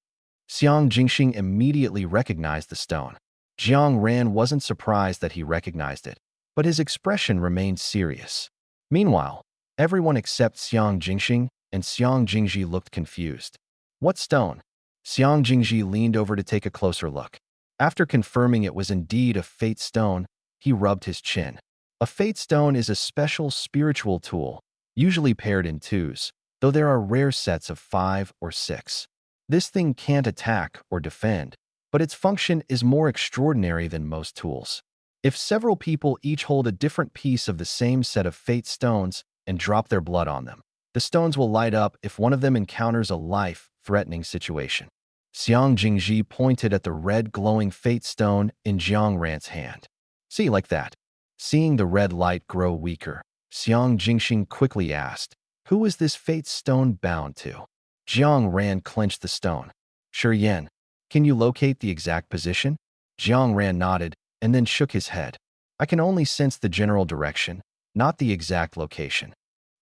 Xiang Jingxing immediately recognized the stone. Jiang Ran wasn't surprised that he recognized it, but his expression remained serious. Meanwhile, everyone except Xiang Jingxing and Xiang Jingji looked confused. What stone? Xiang Jingji leaned over to take a closer look. After confirming it was indeed a fate stone, he rubbed his chin. A fate stone is a special spiritual tool, usually paired in twos, though there are rare sets of 5 or 6. This thing can't attack or defend, but its function is more extraordinary than most tools. If several people each hold a different piece of the same set of fate stones and drop their blood on them, the stones will light up if one of them encounters a life-threatening situation. Xiang Jingji pointed at the red glowing fate stone in Jiang Ran's hand. See, like that. Seeing the red light grow weaker, Xiang Jingxing quickly asked, "Who is this fate stone bound to?" Jiang Ran clenched the stone. "Shi Yan, can you locate the exact position?" Jiang Ran nodded and then shook his head. "I can only sense the general direction, not the exact location.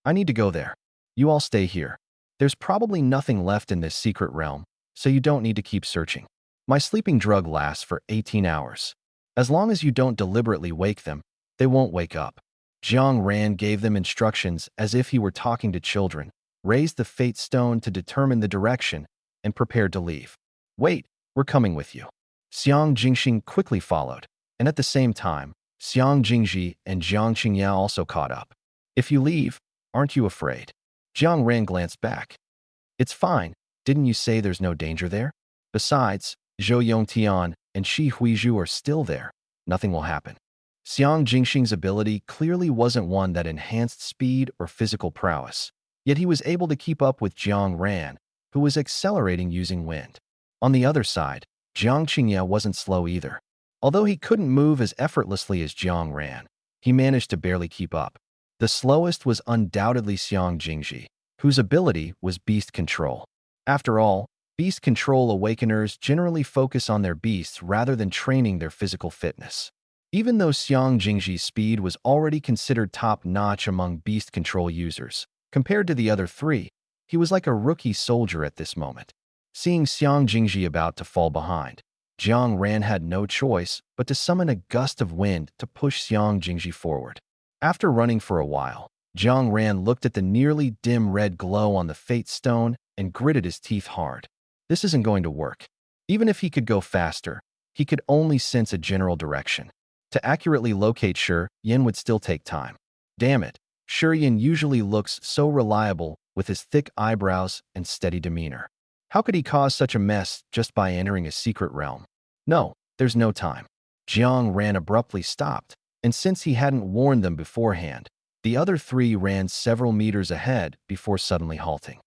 I need to go there. You all stay here. There's probably nothing left in this secret realm, so you don't need to keep searching. My sleeping drug lasts for 18 hours. As long as you don't deliberately wake them, they won't wake up." Jiang Ran gave them instructions as if he were talking to children, raised the fate stone to determine the direction, and prepared to leave. "Wait, we're coming with you." Xiang Jingxing quickly followed, and at the same time, Xiang Jingji and Jiang Qingyao also caught up. "If you leave, aren't you afraid?" Jiang Ran glanced back. "It's fine. Didn't you say there's no danger there? Besides, Zhou Yongtian and Shi Huizhu are still there. Nothing will happen." Xiang Jingxing's ability clearly wasn't one that enhanced speed or physical prowess, yet he was able to keep up with Jiang Ran, who was accelerating using wind. On the other side, Jiang Qingya wasn't slow either. Although he couldn't move as effortlessly as Jiang Ran, he managed to barely keep up. The slowest was undoubtedly Xiang Jingji, whose ability was beast control. After all, beast control awakeners generally focus on their beasts rather than training their physical fitness. Even though Xiang Jingji's speed was already considered top-notch among beast control users, compared to the other three, he was like a rookie soldier at this moment. Seeing Xiang Jingji about to fall behind, Jiang Ran had no choice but to summon a gust of wind to push Xiang Jingji forward. After running for a while, Jiang Ran looked at the nearly dim red glow on the fate stone and gritted his teeth hard. This isn't going to work. Even if he could go faster, he could only sense a general direction. To accurately locate Shi Yan would still take time. Damn it, Shi Yan usually looks so reliable with his thick eyebrows and steady demeanor. How could he cause such a mess just by entering a secret realm? No, there's no time. Jiang Ran abruptly stopped, and since he hadn't warned them beforehand, the other three ran several meters ahead before suddenly halting.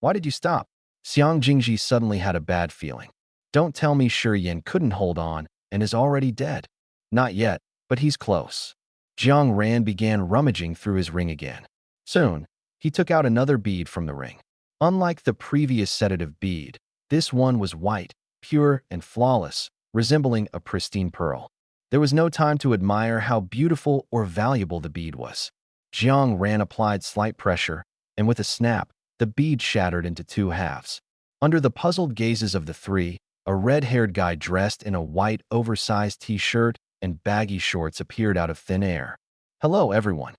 "Why did you stop?" Xiang Jingji suddenly had a bad feeling. Don't tell me Shi Yan couldn't hold on and is already dead. Not yet, but he's close. Jiang Ran began rummaging through his ring again. Soon, he took out another bead from the ring. Unlike the previous sedative bead, this one was white, pure, and flawless, resembling a pristine pearl. There was no time to admire how beautiful or valuable the bead was. Jiang Ran applied slight pressure, and with a snap, the bead shattered into 2 halves. Under the puzzled gazes of the three, a red-haired guy dressed in a white, oversized t-shirt and baggy shorts appeared out of thin air. "Hello, everyone."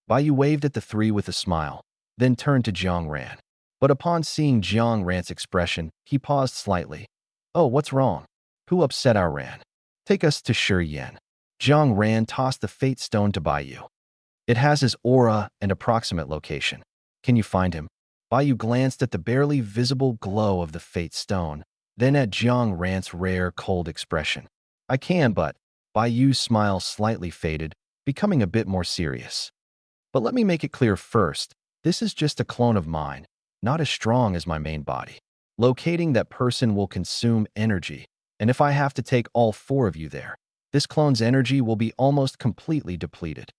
Baiyu waved at the three with a smile, then turned to Jiang Ran. But upon seeing Jiang Ran's expression, he paused slightly. "Oh, what's wrong? Who upset our Ran? Take us to Shi Yan." Jiang Ran tossed the fate stone to Baiyu. "It has his aura and approximate location. Can you find him?" Baiyu glanced at the barely visible glow of the fate stone, then at Jiang Ran's rare, cold expression. "I can, but..." Baiyu's smile slightly faded, becoming a bit more serious. "But let me make it clear first, this is just a clone of mine, not as strong as my main body. Locating that person will consume energy, and if I have to take all 4 of you there, This clone's energy will be almost completely depleted.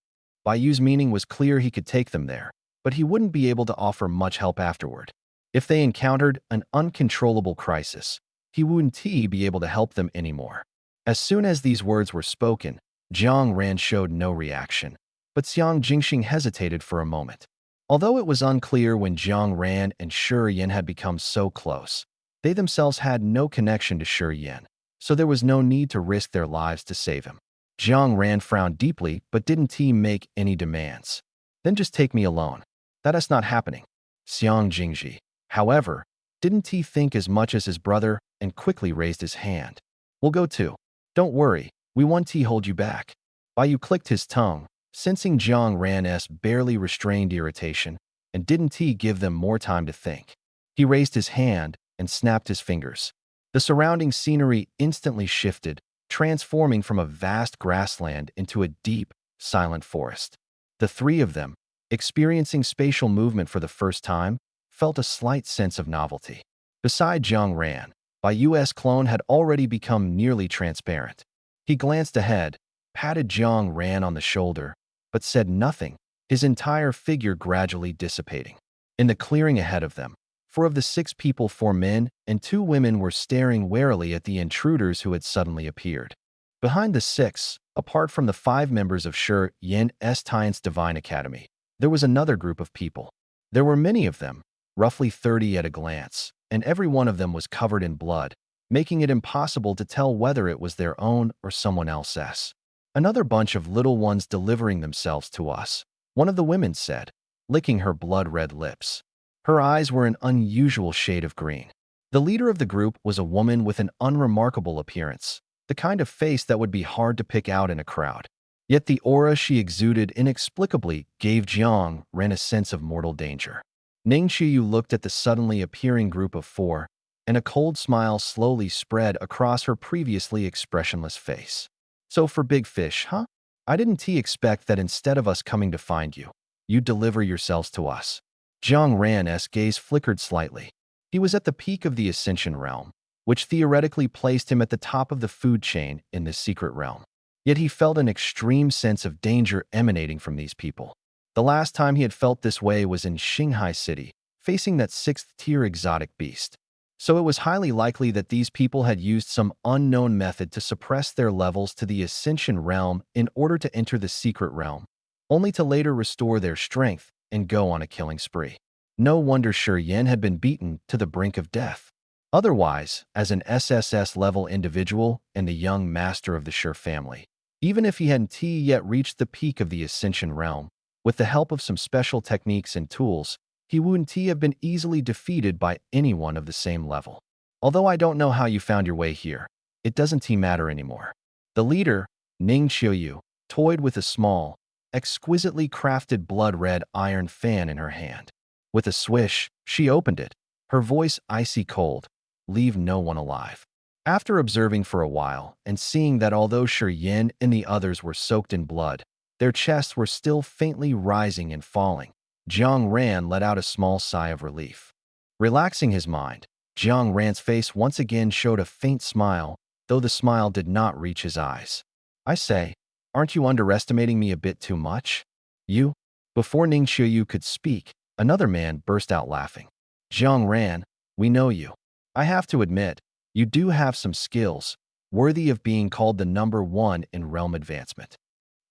Bai Yu's meaning was clear he could take them there, but he wouldn't be able to offer much help afterward. If they encountered an uncontrollable crisis, he wouldn't be able to help them anymore. As soon as these words were spoken, Jiang Ran showed no reaction, but Xiang Jingxing hesitated for a moment. Although it was unclear when Jiang Ran and Shi Yan had become so close, they themselves had no connection to Shi Yan, so there was no need to risk their lives to save him. Jiang Ran frowned deeply but didn't make any demands. Then just take me alone. That is not happening. Xiang Jingji, however, didn't think as much as his brother and quickly raised his hand. We'll go too. Don't worry, we won't hold you back. Bai Yu clicked his tongue, sensing Jiang Ran's barely restrained irritation, and didn't give them more time to think. He raised his hand and snapped his fingers. The surrounding scenery instantly shifted, transforming from a vast grassland into a deep, silent forest. The three of them, experiencing spatial movement for the first time, felt a slight sense of novelty. Beside Jiang Ran, Bai Yu's clone had already become nearly transparent. He glanced ahead, patted Jiang Ran on the shoulder, but said nothing, his entire figure gradually dissipating. In the clearing ahead of them, 4 of the 6 people, 4 men and 2 women, were staring warily at the intruders who had suddenly appeared. Behind the 6, apart from the 5 members of Shi Yan's Tian's Divine Academy, there was another group of people. There were many of them, roughly 30 at a glance, and every one of them was covered in blood, making it impossible to tell whether it was their own or someone else's. Another bunch of little ones delivering themselves to us, one of the women said, licking her blood-red lips. Her eyes were an unusual shade of green. The leader of the group was a woman with an unremarkable appearance, the kind of face that would be hard to pick out in a crowd. Yet the aura she exuded inexplicably gave Jiang Ran a sense of mortal danger. Ning Qiyu looked at the suddenly appearing group of 4, and a cold smile slowly spread across her previously expressionless face. So for big fish, huh? I didn't expect that instead of us coming to find you, you'd deliver yourselves to us. Jiang Ran's gaze flickered slightly. He was at the peak of the Ascension realm, which theoretically placed him at the top of the food chain in this secret realm. Yet he felt an extreme sense of danger emanating from these people. The last time he had felt this way was in Shanghai City, facing that 6th-tier exotic beast. So it was highly likely that these people had used some unknown method to suppress their levels to the Ascension realm in order to enter the secret realm, only to later restore their strength and go on a killing spree. No wonder Shi Yan had been beaten to the brink of death. Otherwise, as an SSS-level individual and the young master of the Shi family, even if he hadn't yet reached the peak of the Ascension realm, with the help of some special techniques and tools, he wouldn't have been easily defeated by anyone of the same level. Although I don't know how you found your way here, it doesn't matter anymore. The leader, Ning Qiyu, toyed with a small, exquisitely crafted blood-red iron fan in her hand. With a swish, she opened it, her voice icy cold. Leave no one alive. After observing for a while and seeing that although Shi Yan and the others were soaked in blood, their chests were still faintly rising and falling, Jiang Ran let out a small sigh of relief. Relaxing his mind, Jiang Ran's face once again showed a faint smile, though the smile did not reach his eyes. I say, aren't you underestimating me a bit too much? You? Before Ning Qiyu could speak, another man burst out laughing. Jiang Ran, we know you. I have to admit, you do have some skills, worthy of being called the #1 in realm advancement.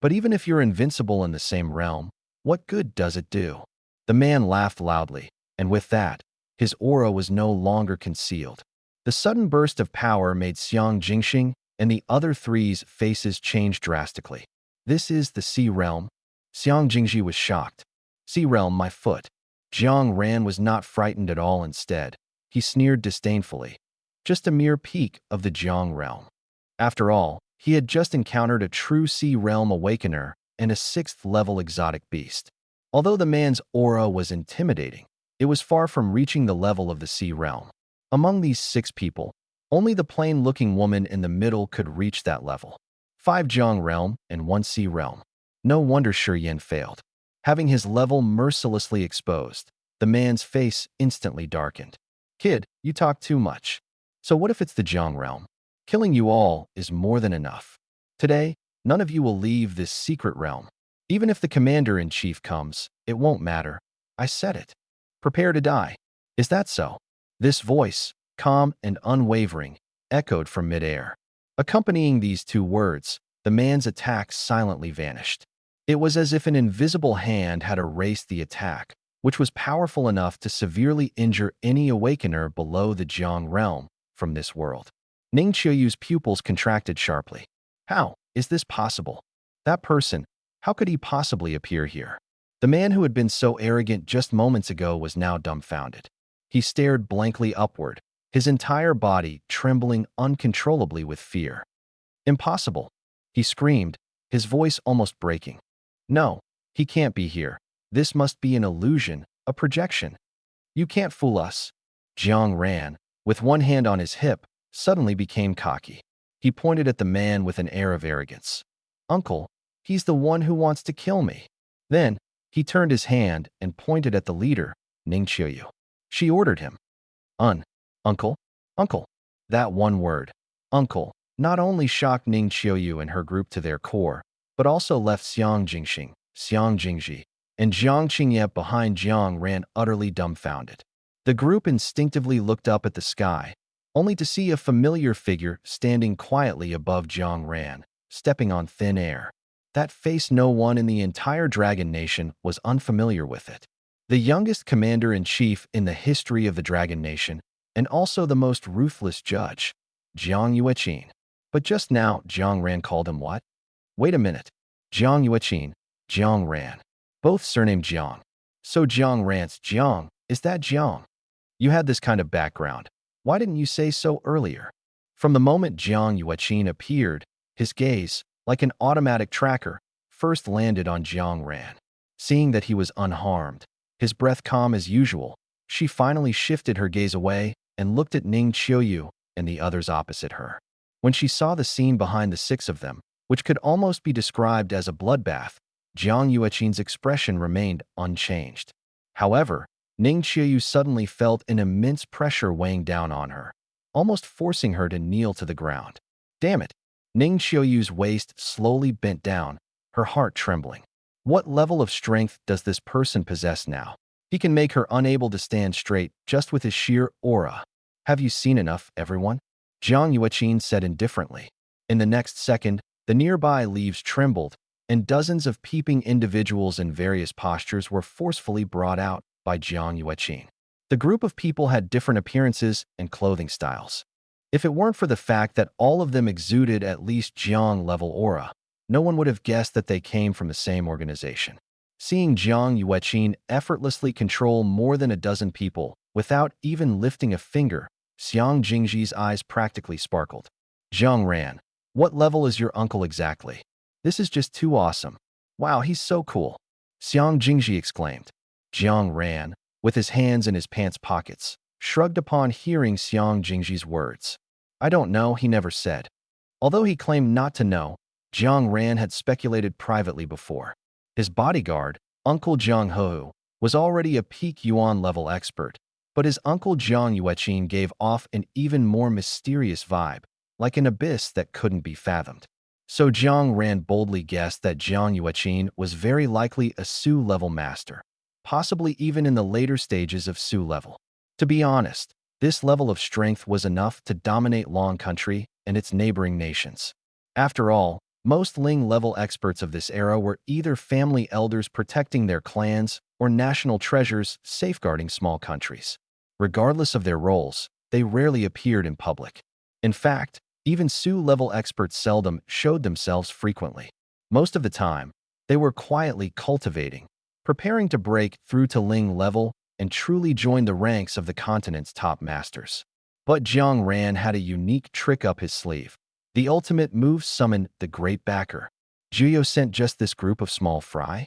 But even if you're invincible in the same realm, what good does it do? The man laughed loudly, and with that, his aura was no longer concealed. The sudden burst of power made Xiang Jingxing and the other three's faces change drastically. This is the Sea Realm? Xiang Jingji was shocked. Sea Realm, my foot. Jiang Ran was not frightened at all. Instead, he sneered disdainfully. Just a mere peak of the Jiang Realm. After all, he had just encountered a true Sea Realm Awakener and a 6th-level exotic beast. Although the man's aura was intimidating, it was far from reaching the level of the Sea Realm. Among these 6 people, only the plain-looking woman in the middle could reach that level. 5 Jiang Realm and 1 Sea Realm. No wonder Shi Yan failed. Having his level mercilessly exposed, the man's face instantly darkened. Kid, you talk too much. So what if it's the Jiang Realm? Killing you all is more than enough. Today, none of you will leave this secret realm. Even if the commander-in-chief comes, it won't matter. I said it. Prepare to die. Is that so? This voice, calm and unwavering, echoed from midair. Accompanying these two words, the man's attack silently vanished. It was as if an invisible hand had erased the attack, which was powerful enough to severely injure any awakener below the Jiang realm from this world. Ning Qiuyu's pupils contracted sharply. How is this possible? That person, how could he possibly appear here? The man who had been so arrogant just moments ago was now dumbfounded. He stared blankly upward, his entire body trembling uncontrollably with fear. Impossible, he screamed, his voice almost breaking. No, he can't be here. This must be an illusion, a projection. You can't fool us. Jiang Ran, with one hand on his hip, suddenly became cocky. He pointed at the man with an air of arrogance. Uncle, he's the one who wants to kill me. Then, he turned his hand and pointed at the leader, Ning Qiuyu. She ordered him. Uncle, uncle. That one word, uncle, not only shocked Ning Qiuyu and her group to their core, but also left Xiang Jingxing, Xiang Jingji, and Jiang Qingye behind. Jiang Ran utterly dumbfounded. The group instinctively looked up at the sky, only to see a familiar figure standing quietly above Jiang Ran, stepping on thin air. That face no one in the entire Dragon Nation was unfamiliar with it. The youngest commander-in-chief in the history of the Dragon Nation, and also the most ruthless judge, Jiang Yueqin. But just now, Jiang Ran called him what? Wait a minute. Jiang Yueqin, Jiang Ran. Both surnamed Jiang. So Jiang Ran's Jiang, is that Jiang? You had this kind of background. Why didn't you say so earlier? From the moment Jiang Yueqin appeared, his gaze, like an automatic tracker, first landed on Jiang Ran. Seeing that he was unharmed, his breath calm as usual, she finally shifted her gaze away and looked at Ning Qiuyu and the others opposite her. When she saw the scene behind the six of them, which could almost be described as a bloodbath, Jiang Yueqin's expression remained unchanged. However, Ning Qiuyu suddenly felt an immense pressure weighing down on her, almost forcing her to kneel to the ground. Damn it! Ning Qiuyu's waist slowly bent down, her heart trembling. What level of strength does this person possess now? He can make her unable to stand straight just with his sheer aura. Have you seen enough, everyone? Jiang Yueqin said indifferently. In the next second, the nearby leaves trembled, and dozens of peeping individuals in various postures were forcefully brought out by Jiang Yueqin. The group of people had different appearances and clothing styles. If it weren't for the fact that all of them exuded at least Jiang-level aura, no one would have guessed that they came from the same organization. Seeing Jiang Yueqin effortlessly control more than a dozen people without even lifting a finger, Xiang Jingji's eyes practically sparkled. Jiang Ran, what level is your uncle exactly? This is just too awesome. Wow, he's so cool. Xiang Jingji exclaimed. Jiang Ran, with his hands in his pants pockets, shrugged upon hearing Xiang Jingji's words. I don't know, he never said. Although he claimed not to know, Jiang Ran had speculated privately before. His bodyguard, Uncle Jiang Hou, was already a peak Yuan-level expert, but his uncle Jiang Yueqin gave off an even more mysterious vibe, like an abyss that couldn't be fathomed. So Jiang Ran boldly guessed that Jiang Yueqin was very likely a Su-level master, possibly even in the later stages of Su-level. To be honest, this level of strength was enough to dominate Long Country and its neighboring nations. After all, most Ling-level experts of this era were either family elders protecting their clans or national treasures safeguarding small countries. Regardless of their roles, they rarely appeared in public. In fact, even Su-level experts seldom showed themselves frequently. Most of the time, they were quietly cultivating, preparing to break through to Ling level and truly join the ranks of the continent's top masters. But Jiang Ran had a unique trick up his sleeve. The ultimate move summoned the Great Backer. Juyo sent just this group of small fry?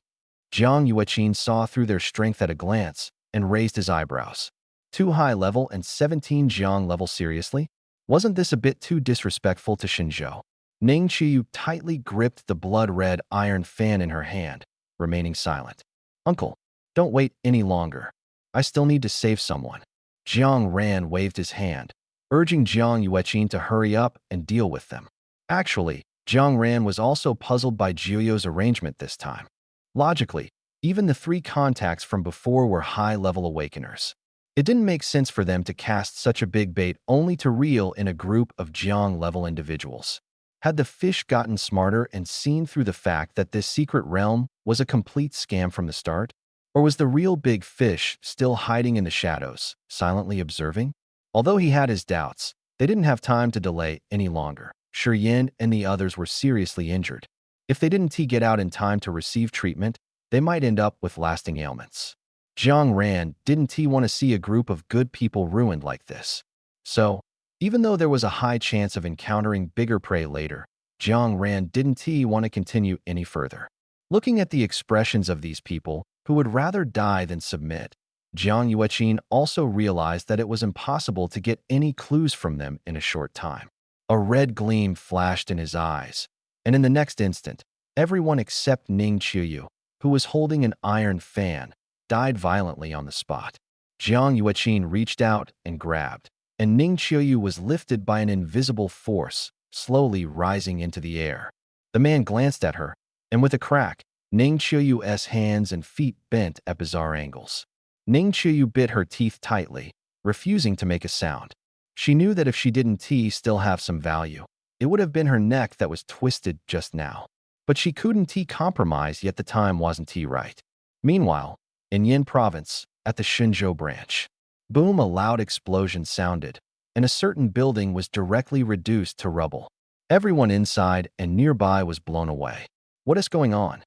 Jiang Yueqin saw through their strength at a glance and raised his eyebrows. 2 high level and 17 Jiang level, seriously? Wasn't this a bit too disrespectful to Shinzhou? Ning Qiuyu tightly gripped the blood-red iron fan in her hand, remaining silent. Uncle, don't wait any longer. I still need to save someone. Jiang Ran waved his hand, urging Jiang Yueqin to hurry up and deal with them. Actually, Jiang Ran was also puzzled by Jiuyo's arrangement this time. Logically, even the three contacts from before were high-level awakeners. It didn't make sense for them to cast such a big bait only to reel in a group of Jiang-level individuals. Had the fish gotten smarter and seen through the fact that this secret realm was a complete scam from the start? Or was the real big fish still hiding in the shadows, silently observing? Although he had his doubts, they didn't have time to delay any longer. Shi Yin and the others were seriously injured. If they didn't get out in time to receive treatment, they might end up with lasting ailments. Jiang Ran didn't want to see a group of good people ruined like this. So, even though there was a high chance of encountering bigger prey later, Jiang Ran didn't want to continue any further. Looking at the expressions of these people, who would rather die than submit, Jiang Yueqin also realized that it was impossible to get any clues from them in a short time. A red gleam flashed in his eyes, and in the next instant, everyone except Ning Qiuyu, who was holding an iron fan, died violently on the spot. Jiang Yueqin reached out and grabbed, and Ning Qiuyu was lifted by an invisible force, slowly rising into the air. The man glanced at her, and with a crack, Ning Qiuyu's hands and feet bent at bizarre angles. Ning Qiuyu bit her teeth tightly, refusing to make a sound. She knew that if she didn't still have some value, it would have been her neck that was twisted just now. But she couldn't compromise, yet the time wasn't right. Meanwhile, in Yin Province, at the Shenzhou branch, boom, a loud explosion sounded, and a certain building was directly reduced to rubble. Everyone inside and nearby was blown away. What is going on?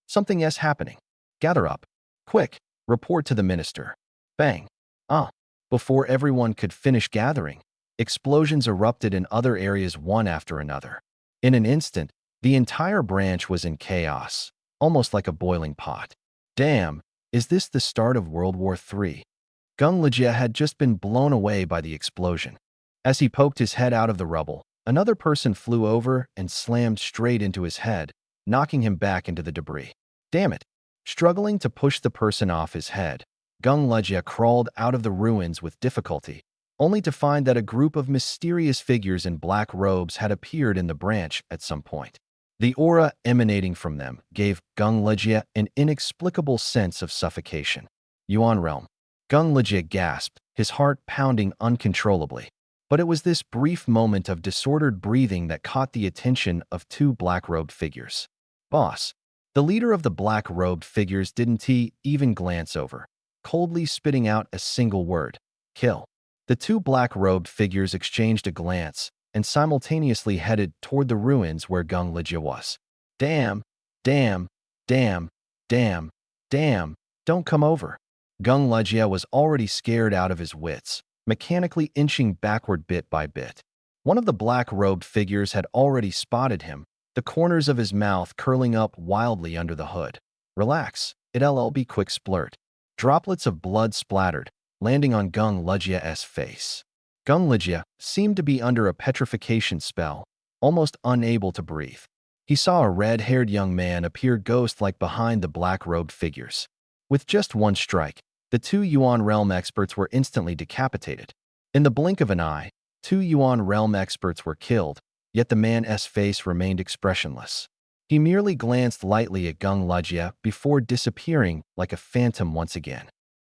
Something is happening. Gather up. Quick, report to the minister. Bang. Before everyone could finish gathering, explosions erupted in other areas one after another. In an instant, the entire branch was in chaos, almost like a boiling pot. Damn, is this the start of World War III? Gung Lejie had just been blown away by the explosion. As he poked his head out of the rubble, another person flew over and slammed straight into his head, knocking him back into the debris. Damn it! Struggling to push the person off his head, Gung Lejie crawled out of the ruins with difficulty, only to find that a group of mysterious figures in black robes had appeared in the branch at some point. The aura emanating from them gave Gung Lejie an inexplicable sense of suffocation. Yuan Realm. Gung Lejie gasped, his heart pounding uncontrollably. But it was this brief moment of disordered breathing that caught the attention of two black-robed figures. Boss. The leader of the black-robed figures didn't even glance over, coldly spitting out a single word: kill. The two black-robed figures exchanged a glance and simultaneously headed toward the ruins where Gung Lejie was. Damn, damn, damn, damn, damn, don't come over. Gung Lejie was already scared out of his wits, mechanically inching backward bit by bit. One of the black-robed figures had already spotted him, the corners of his mouth curling up wildly under the hood. Relax, it'll be quick, splurt. Droplets of blood splattered, landing on Gung Lejie's face. Gung Lejie seemed to be under a petrification spell, almost unable to breathe. He saw a red-haired young man appear ghost-like behind the black-robed figures. With just one strike, the two Yuan Realm experts were instantly decapitated. In the blink of an eye, two Yuan Realm experts were killed, yet the man's face remained expressionless. He merely glanced lightly at Gung Lejie before disappearing like a phantom once again.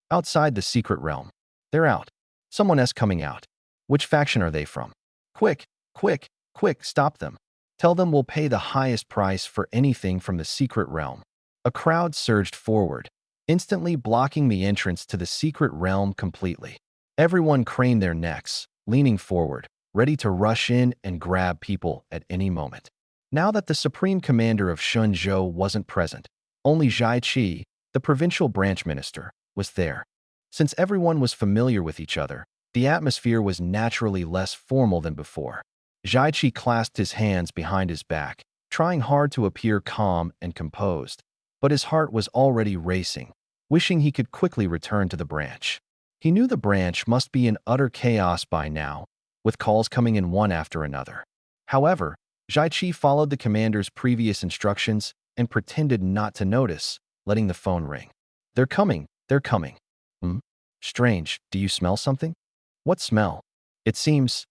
Outside the secret realm. They're out. Someone's coming out. Which faction are they from? Quick, quick, quick, stop them. Tell them we'll pay the highest price for anything from the secret realm. A crowd surged forward, instantly blocking the entrance to the secret realm completely. Everyone craned their necks, leaning forward, ready to rush in and grab people at any moment. Now that the supreme commander of Shenzhou wasn't present, only Zhai Qi, the provincial branch minister, was there. Since everyone was familiar with each other, the atmosphere was naturally less formal than before. Zhai Qi clasped his hands behind his back, trying hard to appear calm and composed, but his heart was already racing, wishing he could quickly return to the branch. He knew the branch must be in utter chaos by now, with calls coming in one after another. However, Zhai Qi followed the commander's previous instructions and pretended not to notice, letting the phone ring. They're coming, they're coming. Strange, do you smell something? What smell? It seems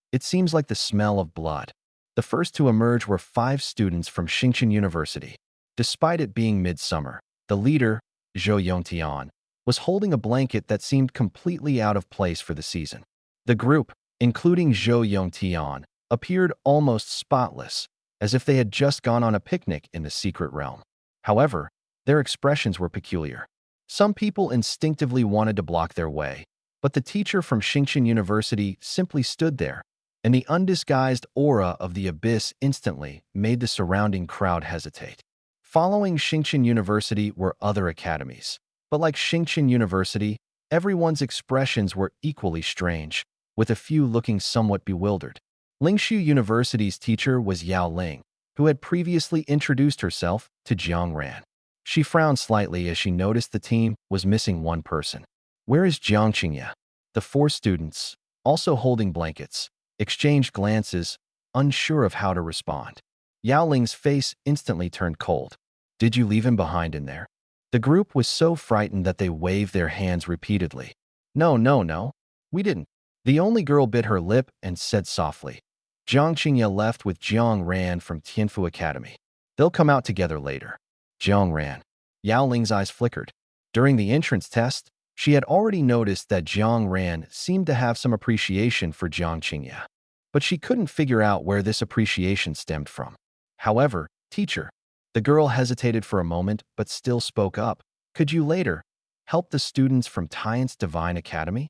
like the smell of blood. The first to emerge were 5 students from Xinjiang University. Despite it being midsummer, the leader, Zhou Yongtian, was holding a blanket that seemed completely out of place for the season. The group, including Zhou Yongtian, appeared almost spotless, as if they had just gone on a picnic in the secret realm. However, their expressions were peculiar. Some people instinctively wanted to block their way, but the teacher from Xinjiang University simply stood there, and the undisguised aura of the abyss instantly made the surrounding crowd hesitate. Following Xinjiang University were other academies, but like Xinjiang University, everyone's expressions were equally strange, with a few looking somewhat bewildered. Lingshu University's teacher was Yao Ling, who had previously introduced herself to Jiang Ran. She frowned slightly as she noticed the team was missing one person. "Where is Jiang Qingya?" The 4 students, also holding blankets, exchanged glances, unsure of how to respond. Yao Ling's face instantly turned cold. "Did you leave him behind in there?" The group was so frightened that they waved their hands repeatedly. No, no, no. We didn't." The only girl bit her lip and said softly, "Jiang Qingya left with Jiang Ran from Tianfu Academy. They'll come out together later." Jiang Ran. Yao Ling's eyes flickered. During the entrance test, she had already noticed that Jiang Ran seemed to have some appreciation for Jiang Qingya, but she couldn't figure out where this appreciation stemmed from. "However, teacher," the girl hesitated for a moment but still spoke up, "could you later help the students from Tian's Divine Academy?"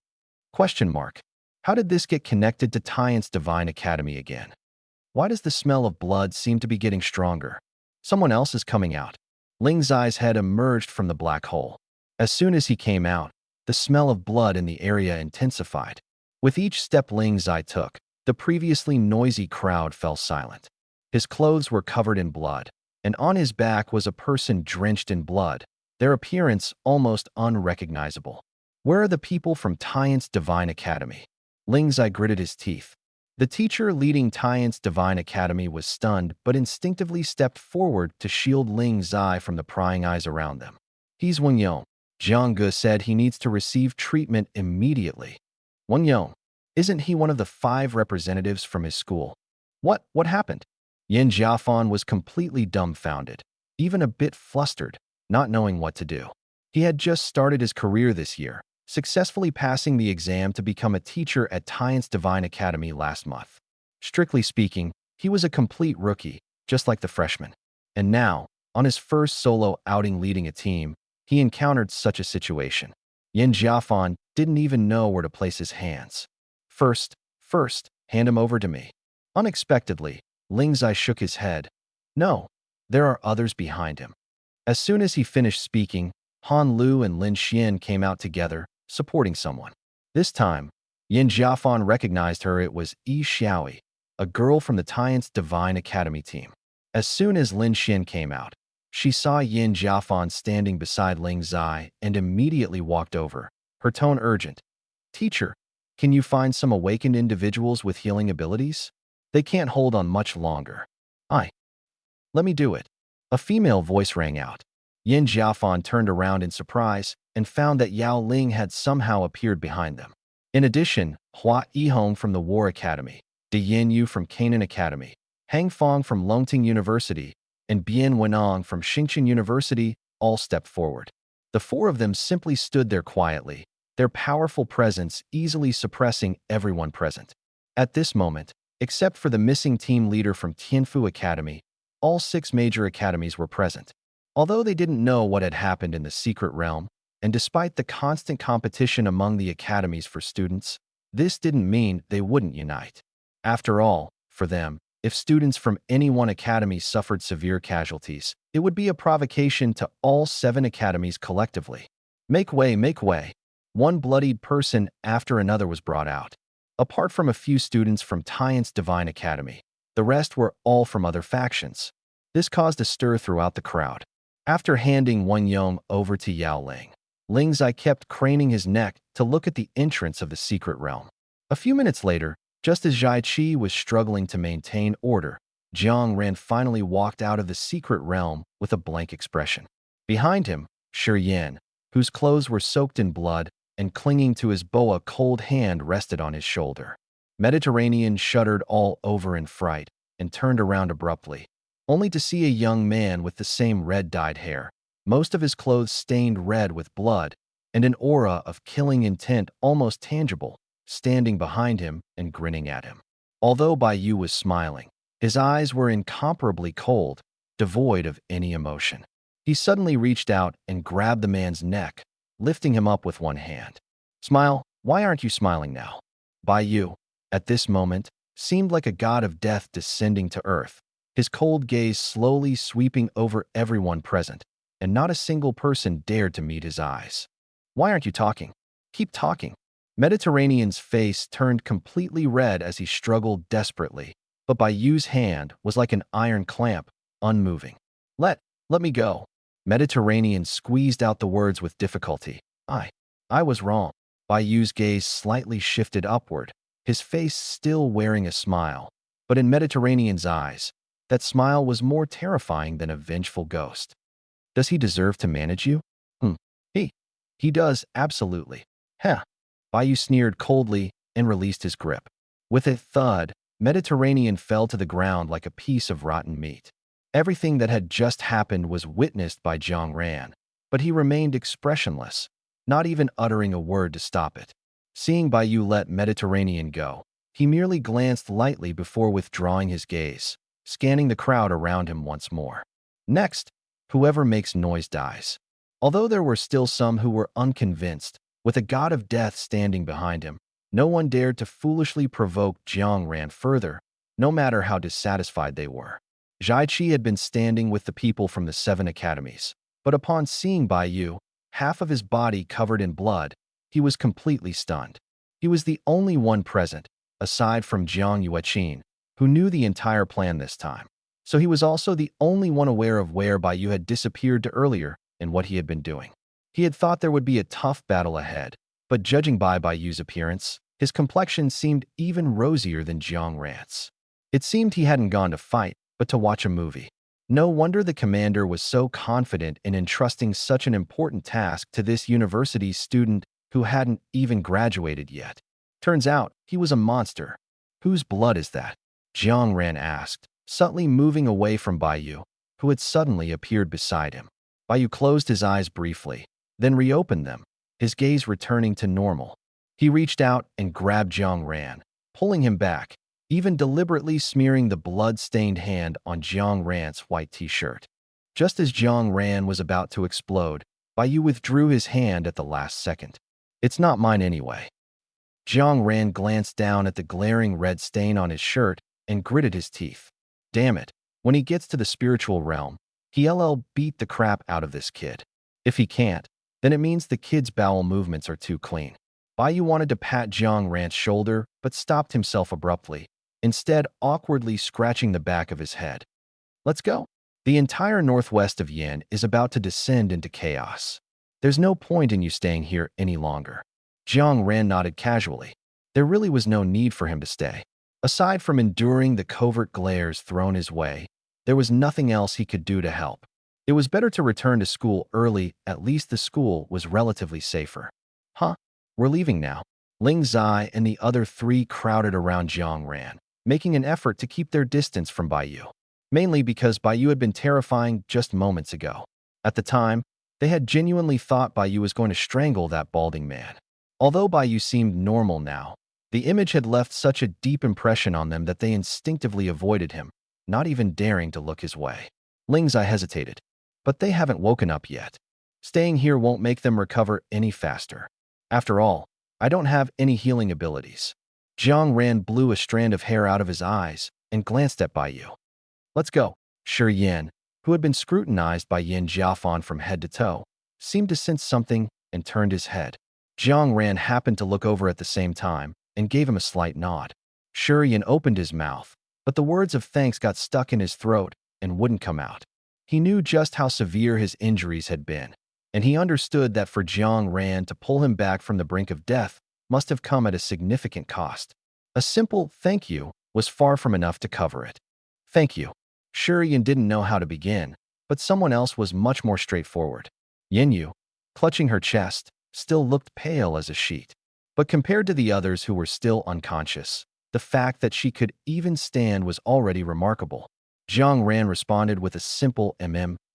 Question mark. How did this get connected to Tian's Divine Academy again? Why does the smell of blood seem to be getting stronger? Someone else is coming out. Ling Zai's head emerged from the black hole. As soon as he came out, the smell of blood in the area intensified. With each step Ling Zai took, the previously noisy crowd fell silent. His clothes were covered in blood, and on his back was a person drenched in blood, their appearance almost unrecognizable. "Where are the people from Tian's Divine Academy?" Ling Zai gritted his teeth. The teacher leading Tian's Divine Academy was stunned but instinctively stepped forward to shield Ling Zai from the prying eyes around them. "He's Wang Yong. Jiang Ge said he needs to receive treatment immediately." "Wang Yong? Isn't he one of the 5 representatives from his school?" What happened?" Yin Jiafan was completely dumbfounded, even a bit flustered, not knowing what to do. He had just started his career this year, successfully passing the exam to become a teacher at Tian's Divine Academy last month. Strictly speaking, he was a complete rookie, just like the freshmen. And now, on his first solo outing leading a team, he encountered such a situation. Yin Jiafan didn't even know where to place his hands. First, hand him over to me." Unexpectedly, Ling Zai shook his head. "No, there are others behind him." As soon as he finished speaking, Han Lu and Lin Xian came out together, supporting someone. This time, Yin Jiafan recognized her. It was Yi Xiaoi, a girl from the Tian's Divine Academy team. As soon as Lin Xian came out, she saw Yin Jiafan standing beside Ling Zai and immediately walked over, her tone urgent. "Teacher, can you find some awakened individuals with healing abilities? They can't hold on much longer." Let me do it." A female voice rang out. Yin Jiafan turned around in surprise and found that Yao Ling had somehow appeared behind them. In addition, Hua Yihong from the War Academy, De Yin Yu from Canaan Academy, Hang Fong from Longting University, and Bian Wenong from Xinjiang University all stepped forward. The 4 of them simply stood there quietly, their powerful presence easily suppressing everyone present. At this moment, except for the missing team leader from Tianfu Academy, all 6 major academies were present. Although they didn't know what had happened in the secret realm, and despite the constant competition among the academies for students, this didn't mean they wouldn't unite. After all, for them, if students from any one academy suffered severe casualties, it would be a provocation to all 7 academies collectively. Make way, make way. One bloodied person after another was brought out. Apart from a few students from Tian's Divine Academy, the rest were all from other factions. This caused a stir throughout the crowd. After handing Wang Yong over to Yao Ling, Ling Zai kept craning his neck to look at the entrance of the secret realm. A few minutes later, just as Zhai Qi was struggling to maintain order, Jiang Ran finally walked out of the secret realm with a blank expression. Behind him, Shi Yan, whose clothes were soaked in blood and clinging to his bow, a cold hand rested on his shoulder. Mediterranean shuddered all over in fright, and turned around abruptly, only to see a young man with the same red-dyed hair, most of his clothes stained red with blood, and an aura of killing intent almost tangible, standing behind him and grinning at him. Although Bai Yu was smiling, his eyes were incomparably cold, devoid of any emotion. He suddenly reached out and grabbed the man's neck, lifting him up with one hand. "Smile, why aren't you smiling now?" Bai Yu, at this moment, seemed like a god of death descending to earth, his cold gaze slowly sweeping over everyone present, and not a single person dared to meet his eyes. "Why aren't you talking? Keep talking." Mediterranean's face turned completely red as he struggled desperately, but Bai Yu's hand was like an iron clamp, unmoving. Let me go." Mediterranean squeezed out the words with difficulty. I was wrong." Bai Yu's gaze slightly shifted upward, his face still wearing a smile, but in Mediterranean's eyes, that smile was more terrifying than a vengeful ghost. "Does he deserve to manage you?" He does, absolutely." "Huh." Bai Yu sneered coldly and released his grip. With a thud, Mediterranean fell to the ground like a piece of rotten meat. Everything that had just happened was witnessed by Jiang Ran, but he remained expressionless, not even uttering a word to stop it. Seeing Bai Yu let Mediterranean go, he merely glanced lightly before withdrawing his gaze, scanning the crowd around him once more. Next, whoever makes noise dies. Although there were still some who were unconvinced, with a god of death standing behind him, no one dared to foolishly provoke Jiang Ran further, no matter how dissatisfied they were. Zhaiqi had been standing with the people from the 7 academies, but upon seeing Bai Yu, half of his body covered in blood, he was completely stunned. He was the only one present, aside from Jiang Yueqin, who knew the entire plan this time. So he was also the only one aware of where Bai Yu had disappeared to earlier and what he had been doing. He had thought there would be a tough battle ahead, but judging by Bai Yu's appearance, his complexion seemed even rosier than Jiang Ran's. It seemed he hadn't gone to fight, but to watch a movie. No wonder the commander was so confident in entrusting such an important task to this university student who hadn't even graduated yet. Turns out, he was a monster. "Whose blood is that?" Jiang Ran asked, subtly moving away from Bai Yu, who had suddenly appeared beside him. Bai Yu closed his eyes briefly, then reopened them, his gaze returning to normal. He reached out and grabbed Jiang Ran, pulling him back, even deliberately smearing the blood-stained hand on Jiang Ran's white t-shirt. Just as Jiang Ran was about to explode, Bai Yu withdrew his hand at the last second. "It's not mine anyway." Jiang Ran glanced down at the glaring red stain on his shirt and gritted his teeth. Damn it, when he gets to the spiritual realm, he'll beat the crap out of this kid. If he can't, then it means the kid's bowel movements are too clean. Bai Yu wanted to pat Jiang Ran's shoulder, but stopped himself abruptly, instead awkwardly scratching the back of his head. "Let's go." The entire northwest of Yin is about to descend into chaos. There's no point in you staying here any longer. Jiang Ran nodded casually. There really was no need for him to stay. Aside from enduring the covert glares thrown his way, there was nothing else he could do to help. It was better to return to school early, at least the school was relatively safer. We're leaving now." Ling Zai and the other 3 crowded around Jiang Ran, making an effort to keep their distance from Bai Yu, mainly because Bai Yu had been terrifying just moments ago. At the time, they had genuinely thought Bai Yu was going to strangle that balding man. Although Bai Yu seemed normal now, the image had left such a deep impression on them that they instinctively avoided him, not even daring to look his way. Ling Zai hesitated. "But they haven't woken up yet. Staying here won't make them recover any faster. After all, I don't have any healing abilities." Jiang Ran blew a strand of hair out of his eyes and glanced at Bai Yu. "Let's go." Shi Yin, who had been scrutinized by Yin Jiafan from head to toe, seemed to sense something and turned his head. Jiang Ran happened to look over at the same time and gave him a slight nod. Shi Yin opened his mouth, but the words of thanks got stuck in his throat and wouldn't come out. He knew just how severe his injuries had been, and he understood that for Jiang Ran to pull him back from the brink of death must have come at a significant cost. A simple "thank you" was far from enough to cover it. "Thank you." Shi Yin didn't know how to begin, but someone else was much more straightforward. Yin Yu, clutching her chest, still looked pale as a sheet. But compared to the others who were still unconscious, The fact that she could even stand was already remarkable. Jiang Ran responded with a simple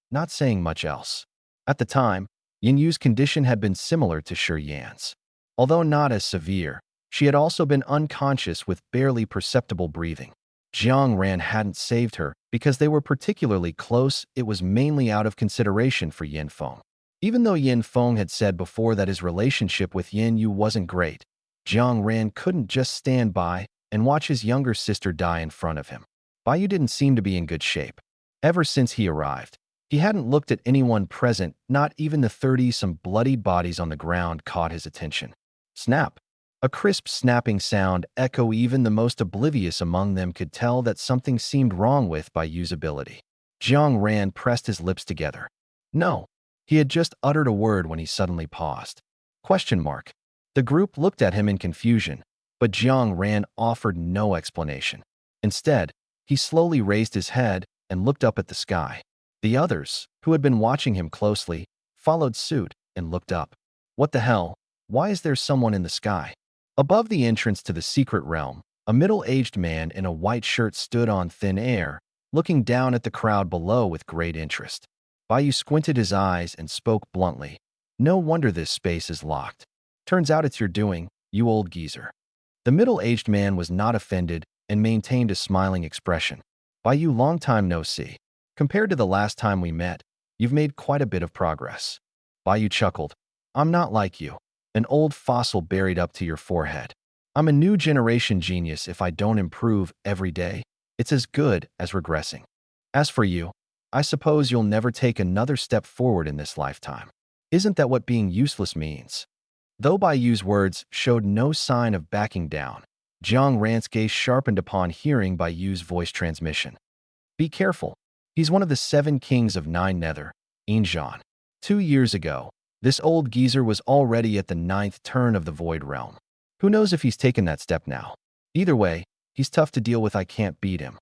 not saying much else. At the time, Yin Yu's condition had been similar to Shi Yan's. Although not as severe, she had also been unconscious with barely perceptible breathing. Jiang Ran hadn't saved her because they were particularly close. It was mainly out of consideration for Yin Feng. Even though Yin Feng had said before that his relationship with Yin Yu wasn't great, Jiang Ran couldn't just stand by and watch his younger sister die in front of him. Bai Yu didn't seem to be in good shape. Ever since he arrived, he hadn't looked at anyone present, not even the 30-some bloodied bodies on the ground caught his attention. Snap! A crisp snapping sound echoed. Even the most oblivious among them could tell that something seemed wrong with Bai Yu's ability. Jiang Ran pressed his lips together. No. He had just uttered a word when he suddenly paused. Question mark. The group looked at him in confusion, but Jiang Ran offered no explanation. Instead, he slowly raised his head and looked up at the sky. The others, who had been watching him closely, followed suit and looked up. What the hell? Why is there someone in the sky? Above the entrance to the secret realm, a middle-aged man in a white shirt stood on thin air, looking down at the crowd below with great interest. Bai Yu squinted his eyes and spoke bluntly. No wonder this space is locked. Turns out it's your doing, you old geezer. The middle-aged man was not offended and maintained a smiling expression. Bai Yu, long time no see. Compared to the last time we met, you've made quite a bit of progress. Bai Yu chuckled. I'm not like you, an old fossil buried up to your forehead. I'm a new generation genius. If I don't improve every day, it's as good as regressing. As for you, I suppose you'll never take another step forward in this lifetime. Isn't that what being useless means? Though Bai Yu's words showed no sign of backing down, Jiang Ran's gaze sharpened upon hearing Bai Yu's voice transmission. Be careful. He's one of the 7 kings of 9 Nether, Inzhan. 2 years ago, this old geezer was already at the 9th turn of the Void Realm. Who knows if he's taken that step now? Either way, he's tough to deal with. I can't beat him.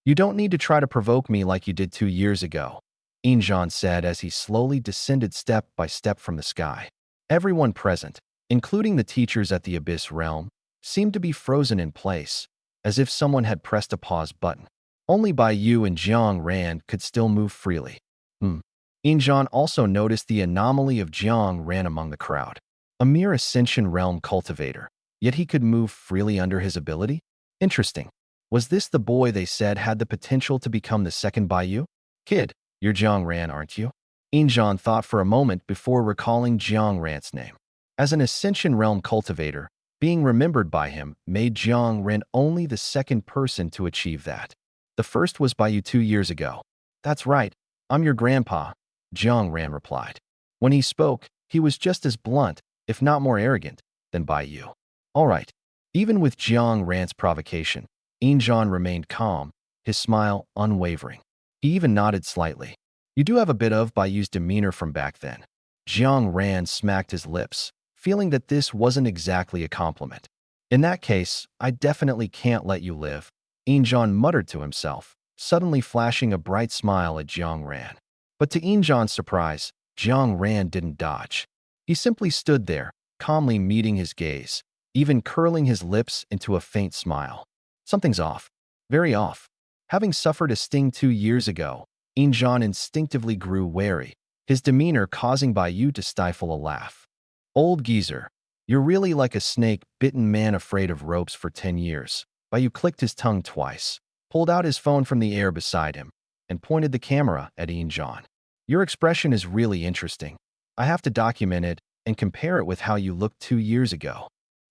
You don't need to try to provoke me like you did 2 years ago, Inzhan said as he slowly descended step by step from the sky. Everyone present, including the teachers at the Abyss Realm, seemed to be frozen in place, as if someone had pressed a pause button. Only Bai Yu and Jiang Ran could still move freely. Inzhan also noticed the anomaly of Jiang Ran among the crowd. A mere Ascension Realm cultivator, yet he could move freely under his ability? Interesting. Was this the boy they said had the potential to become the second Bai Yu? Kid, you're Jiang Ran, aren't you? Inzhan thought for a moment before recalling Jiang Ran's name. As an Ascension Realm cultivator, being remembered by him made Jiang Ran only the second person to achieve that. The first was Bai Yu 2 years ago. That's right, I'm your grandpa, Jiang Ran replied. When he spoke, he was just as blunt, if not more arrogant, than Bai Yu. All right. Even with Jiang Ran's provocation, Inzhan remained calm, his smile unwavering. He even nodded slightly. You do have a bit of Bai Yu's demeanor from back then. Jiang Ran smacked his lips, feeling that this wasn't exactly a compliment. In that case, I definitely can't let you live, Inzhan muttered to himself, suddenly flashing a bright smile at Jiang Ran. But to Inzhan's surprise, Jiang Ran didn't dodge. He simply stood there, calmly meeting his gaze, even curling his lips into a faint smile. Something's off. Very off. Having suffered a sting 2 years ago, Inzhan instinctively grew wary, his demeanor causing Bai Yu to stifle a laugh. Old geezer, you're really like a snake-bitten man afraid of ropes for 10 years. Bai Yu clicked his tongue twice, pulled out his phone from the air beside him, and pointed the camera at Inzhan. Your expression is really interesting. I have to document it and compare it with how you looked 2 years ago.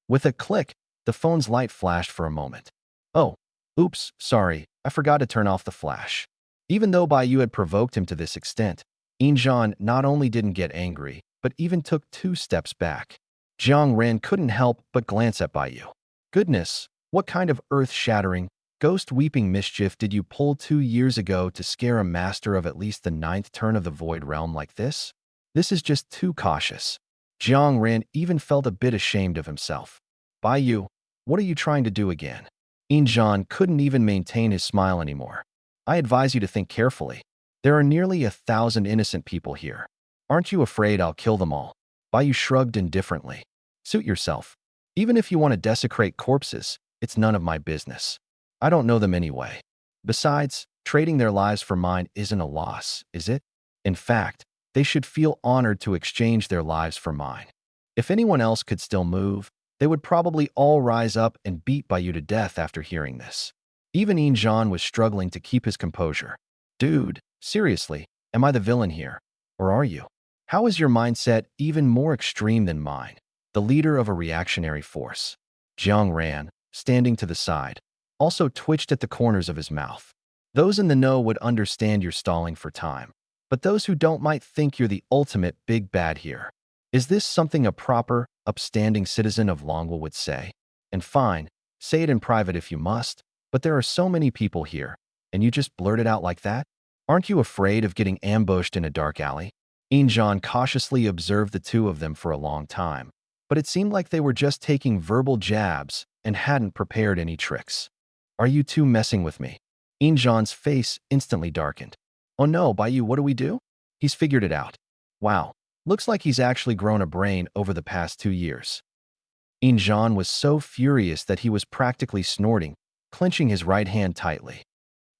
With a click, the phone's light flashed for a moment. Oh, oops, sorry, I forgot to turn off the flash. Even though Bai Yu had provoked him to this extent, Inzhan not only didn't get angry, but even took 2 steps back. Jiang Ran couldn't help but glance at Bai Yu. Goodness, what kind of earth-shattering, ghost-weeping mischief did you pull 2 years ago to scare a master of at least the 9th turn of the Void Realm like this? This is just too cautious. Jiang Ran even felt a bit ashamed of himself. Bai Yu, what are you trying to do again? Inzhan couldn't even maintain his smile anymore. I advise you to think carefully. There are nearly 1,000 innocent people here. Aren't you afraid I'll kill them all? Bai Yu shrugged indifferently. Suit yourself. Even if you want to desecrate corpses, It's none of my business. I don't know them anyway. Besides, trading their lives for mine isn't a loss, is it? In fact, they should feel honored to exchange their lives for mine. If anyone else could still move, they would probably all rise up and beat by you to death after hearing this. Even Injan was struggling to keep his composure. Dude, seriously, am I the villain here? Or are you? How is your mindset even more extreme than mine? The leader of a reactionary force. Jiang ran, standing to the side, also twitched at the corners of his mouth. Those in the know would understand you're stalling for time, but those who don't might think you're the ultimate big bad here. Is this something a proper, upstanding citizen of Longwell would say? And fine, say it in private if you must, but there are so many people here, and you just blurt it out like that? Aren't you afraid of getting ambushed in a dark alley? Injan cautiously observed the two of them for a long time, but it seemed like they were just taking verbal jabs and hadn't prepared any tricks. Are you two messing with me? Injan's face instantly darkened. Oh no, by you, what do we do? He's figured it out. Wow, looks like he's actually grown a brain over the past 2 years. Injan was so furious that he was practically snorting, clenching his right hand tightly.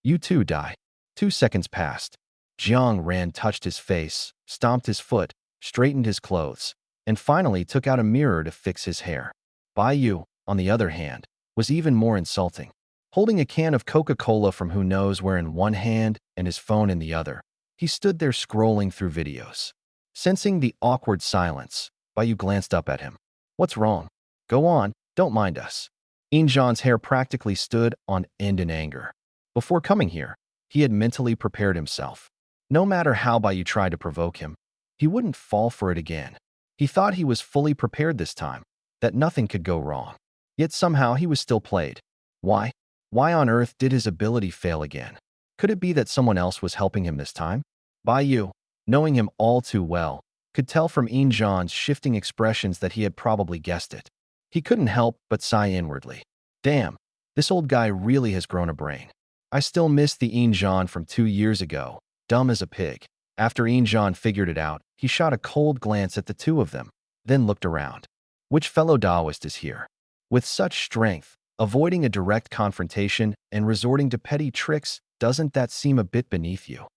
You too die. 2 seconds passed. Jiang ran, touched his face, stomped his foot, straightened his clothes, and finally took out a mirror to fix his hair. Bai Yu, on the other hand, was even more insulting. Holding a can of Coca-Cola from who knows where in one hand and his phone in the other, he stood there scrolling through videos. Sensing the awkward silence, Bai Yu glanced up at him. What's wrong? Go on, don't mind us. Injan's hair practically stood on end in anger. Before coming here, he had mentally prepared himself. No matter how Bai Yu tried to provoke him, he wouldn't fall for it again. He thought he was fully prepared this time, that nothing could go wrong. Yet somehow he was still played. Why? Why on earth did his ability fail again? Could it be that someone else was helping him this time? Bai Yu, knowing him all too well, could tell from Injan's shifting expressions that he had probably guessed it. He couldn't help but sigh inwardly. Damn, this old guy really has grown a brain. I still miss the Injan from 2 years ago, dumb as a pig. After Injan figured it out, he shot a cold glance at the two of them, then looked around. Which fellow Taoist is here? With such strength, avoiding a direct confrontation and resorting to petty tricks, doesn't that seem a bit beneath you?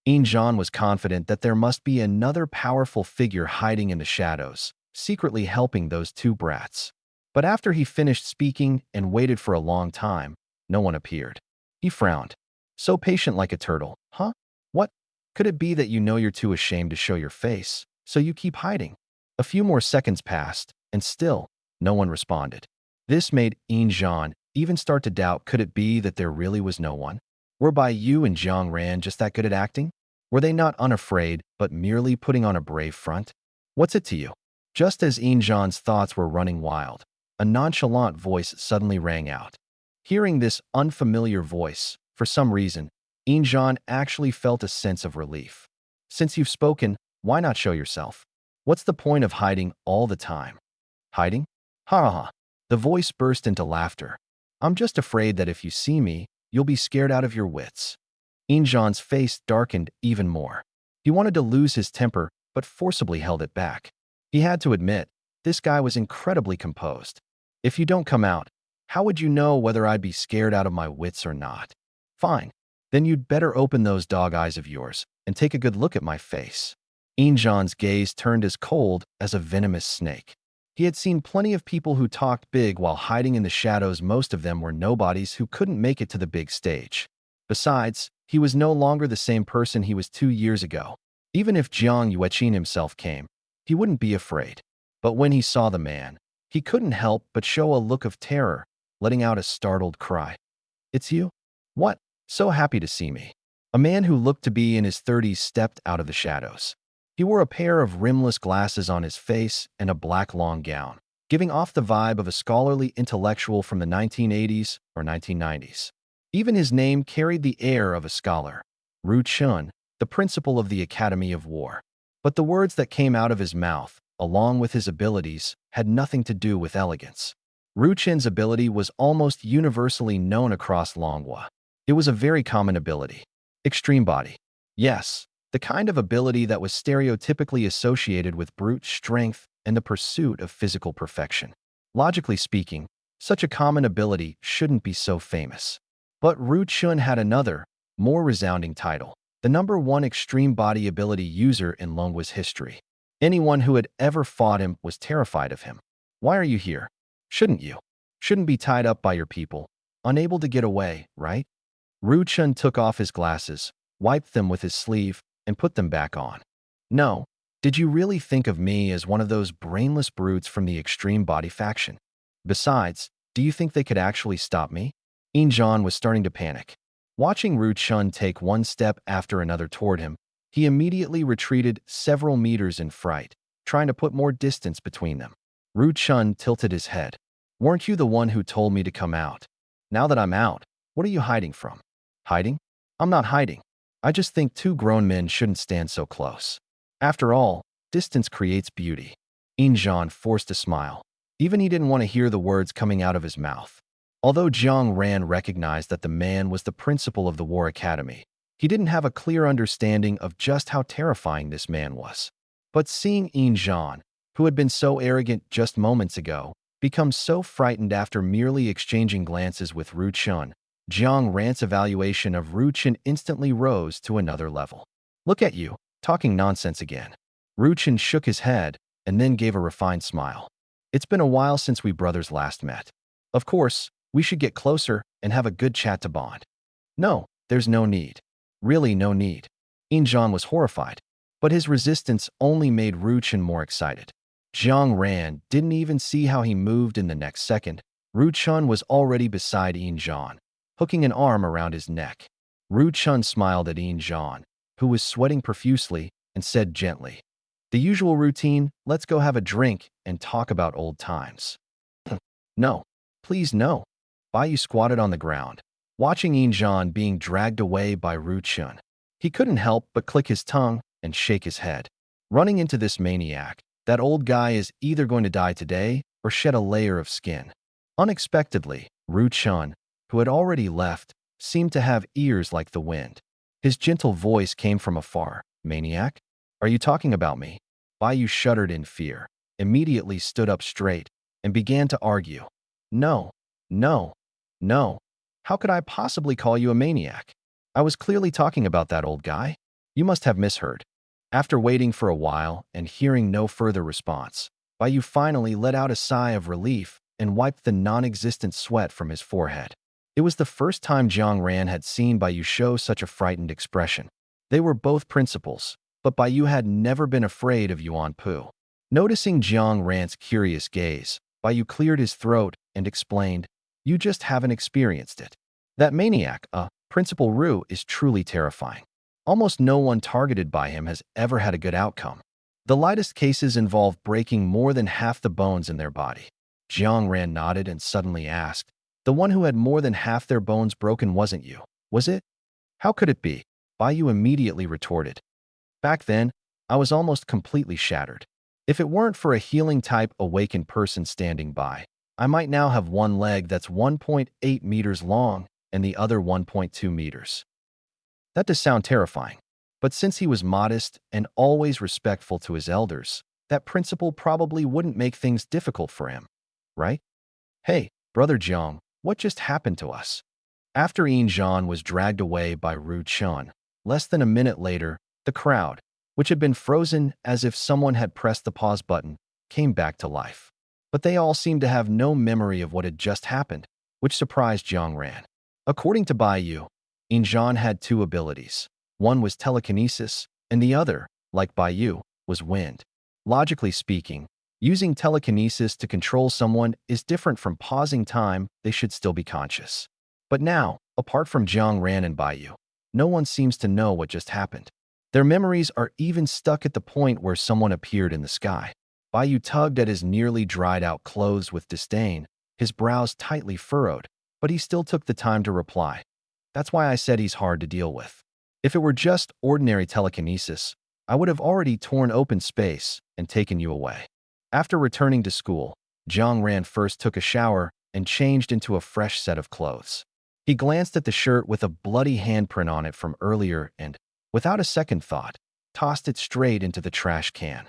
Injan was confident that there must be another powerful figure hiding in the shadows, secretly helping those two brats. But after he finished speaking and waited for a long time, no one appeared. He frowned. So patient like a turtle, huh? What? Could it be that you know you're too ashamed to show your face, so you keep hiding? A few more seconds passed, and still, no one responded. This made Injan even start to doubt, could it be that there really was no one? Were Bai Yu and Jiang Ran just that good at acting? Were they not unafraid, but merely putting on a brave front? What's it to you? Just as Injan's thoughts were running wild, a nonchalant voice suddenly rang out. Hearing this unfamiliar voice, for some reason, Injan actually felt a sense of relief. Since you've spoken, why not show yourself? What's the point of hiding all the time? Hiding? Ha ha ha. The voice burst into laughter. I'm just afraid that if you see me, you'll be scared out of your wits. Injan's face darkened even more. He wanted to lose his temper, but forcibly held it back. He had to admit, this guy was incredibly composed. If you don't come out, how would you know whether I'd be scared out of my wits or not? Fine. Then you'd better open those dog eyes of yours and take a good look at my face. Injan's gaze turned as cold as a venomous snake. He had seen plenty of people who talked big while hiding in the shadows. Most of them were nobodies who couldn't make it to the big stage. Besides, he was no longer the same person he was 2 years ago. Even if Jiang Yueqin himself came, he wouldn't be afraid. But when he saw the man, he couldn't help but show a look of terror, letting out a startled cry. It's you? What? So happy to see me. A man who looked to be in his 30s stepped out of the shadows. He wore a pair of rimless glasses on his face and a black long gown, giving off the vibe of a scholarly intellectual from the 1980s or 1990s. Even his name carried the air of a scholar, Ru Chun, the principal of the Academy of War. But the words that came out of his mouth, along with his abilities, had nothing to do with elegance. Ru Chun's ability was almost universally known across Longhua. It was a very common ability. Extreme body. Yes, the kind of ability that was stereotypically associated with brute strength and the pursuit of physical perfection. Logically speaking, Such a common ability shouldn't be so famous. But Ru Chun had another, more resounding title, the #1 extreme body ability user in Longwa's history. Anyone who had ever fought him was terrified of him. Why are you here? Shouldn't you? Shouldn't be tied up by your people, unable to get away, right? Ru Chun took off his glasses, wiped them with his sleeve, and put them back on. No. Did you really think of me as one of those brainless brutes from the extreme body faction? Besides, do you think they could actually stop me? Injan was starting to panic. Watching Ru Chun take one step after another toward him, he immediately retreated several meters in fright, trying to put more distance between them. Ru Chun tilted his head. Weren't you the one who told me to come out? Now that I'm out, what are you hiding from? Hiding? I'm not hiding. I just think two grown men shouldn't stand so close. After all, distance creates beauty. Injan forced a smile. Even he didn't want to hear the words coming out of his mouth. Although Jiang Ran recognized that the man was the principal of the War Academy, he didn't have a clear understanding of just how terrifying this man was. But seeing Injan, who had been so arrogant just moments ago, become so frightened after merely exchanging glances with Ru Chun, Jiang Ran's evaluation of Ru Chun instantly rose to another level. Look at you, talking nonsense again. Ru Chun shook his head and then gave a refined smile. It's been a while since we brothers last met. Of course, we should get closer and have a good chat to bond. No, there's no need. Really no need. Injan was horrified, but his resistance only made Ru Chun more excited. Jiang Ran didn't even see how he moved in the next second. Ru Chun was already beside Injan, hooking an arm around his neck. Ru Chun smiled at Injan, who was sweating profusely, and said gently, "The usual routine, let's go have a drink and talk about old times." No, please no. Baiyu squatted on the ground, watching Injan being dragged away by Ru Chun. He couldn't help but click his tongue and shake his head. Running into this maniac, that old guy is either going to die today or shed a layer of skin. Unexpectedly, Ru Chun, who had already left, seemed to have ears like the wind. His gentle voice came from afar. "Maniac? Are you talking about me?" Baiyu shuddered in fear, immediately stood up straight, and began to argue. No, no, no. How could I possibly call you a maniac? I was clearly talking about that old guy. You must have misheard. After waiting for a while and hearing no further response, Baiyu finally let out a sigh of relief and wiped the non-existent sweat from his forehead. It was the first time Jiang Ran had seen Baiyu show such a frightened expression. They were both principals, but Baiyu had never been afraid of Yuan Pu. Noticing Jiang Ran's curious gaze, Baiyu cleared his throat and explained, "You just haven't experienced it. That maniac, Principal Ru, is truly terrifying. Almost no one targeted by him has ever had a good outcome. The lightest cases involve breaking more than half the bones in their body." Jiang Ran nodded and suddenly asked, "The one who had more than half their bones broken wasn't you, was it?" "How could it be?" Baiyu immediately retorted. "Back then, I was almost completely shattered. If it weren't for a healing-type awakened person standing by, I might now have one leg that's 1.8 meters long and the other 1.2 meters. That does sound terrifying, but since he was modest and always respectful to his elders, that principle probably wouldn't make things difficult for him, right? Hey, Brother Jiang, what just happened to us?" After Injan was dragged away by Ru Chun, less than a minute later, the crowd, which had been frozen as if someone had pressed the pause button, came back to life. But they all seemed to have no memory of what had just happened, which surprised Jiang Ran. According to Baiyu, Injan had two abilities. One was telekinesis, and the other, like Baiyu, was wind. Logically speaking, using telekinesis to control someone is different from pausing time. They should still be conscious. But now, apart from Jiang Ran and Baiyu, no one seems to know what just happened. Their memories are even stuck at the point where someone appeared in the sky. Baiyu tugged at his nearly dried-out clothes with disdain, his brows tightly furrowed, but he still took the time to reply. "That's why I said he's hard to deal with. If it were just ordinary telekinesis, I would have already torn open space and taken you away." After returning to school, Jiang Ran first took a shower and changed into a fresh set of clothes. He glanced at the shirt with a bloody handprint on it from earlier and, without a second thought, tossed it straight into the trash can.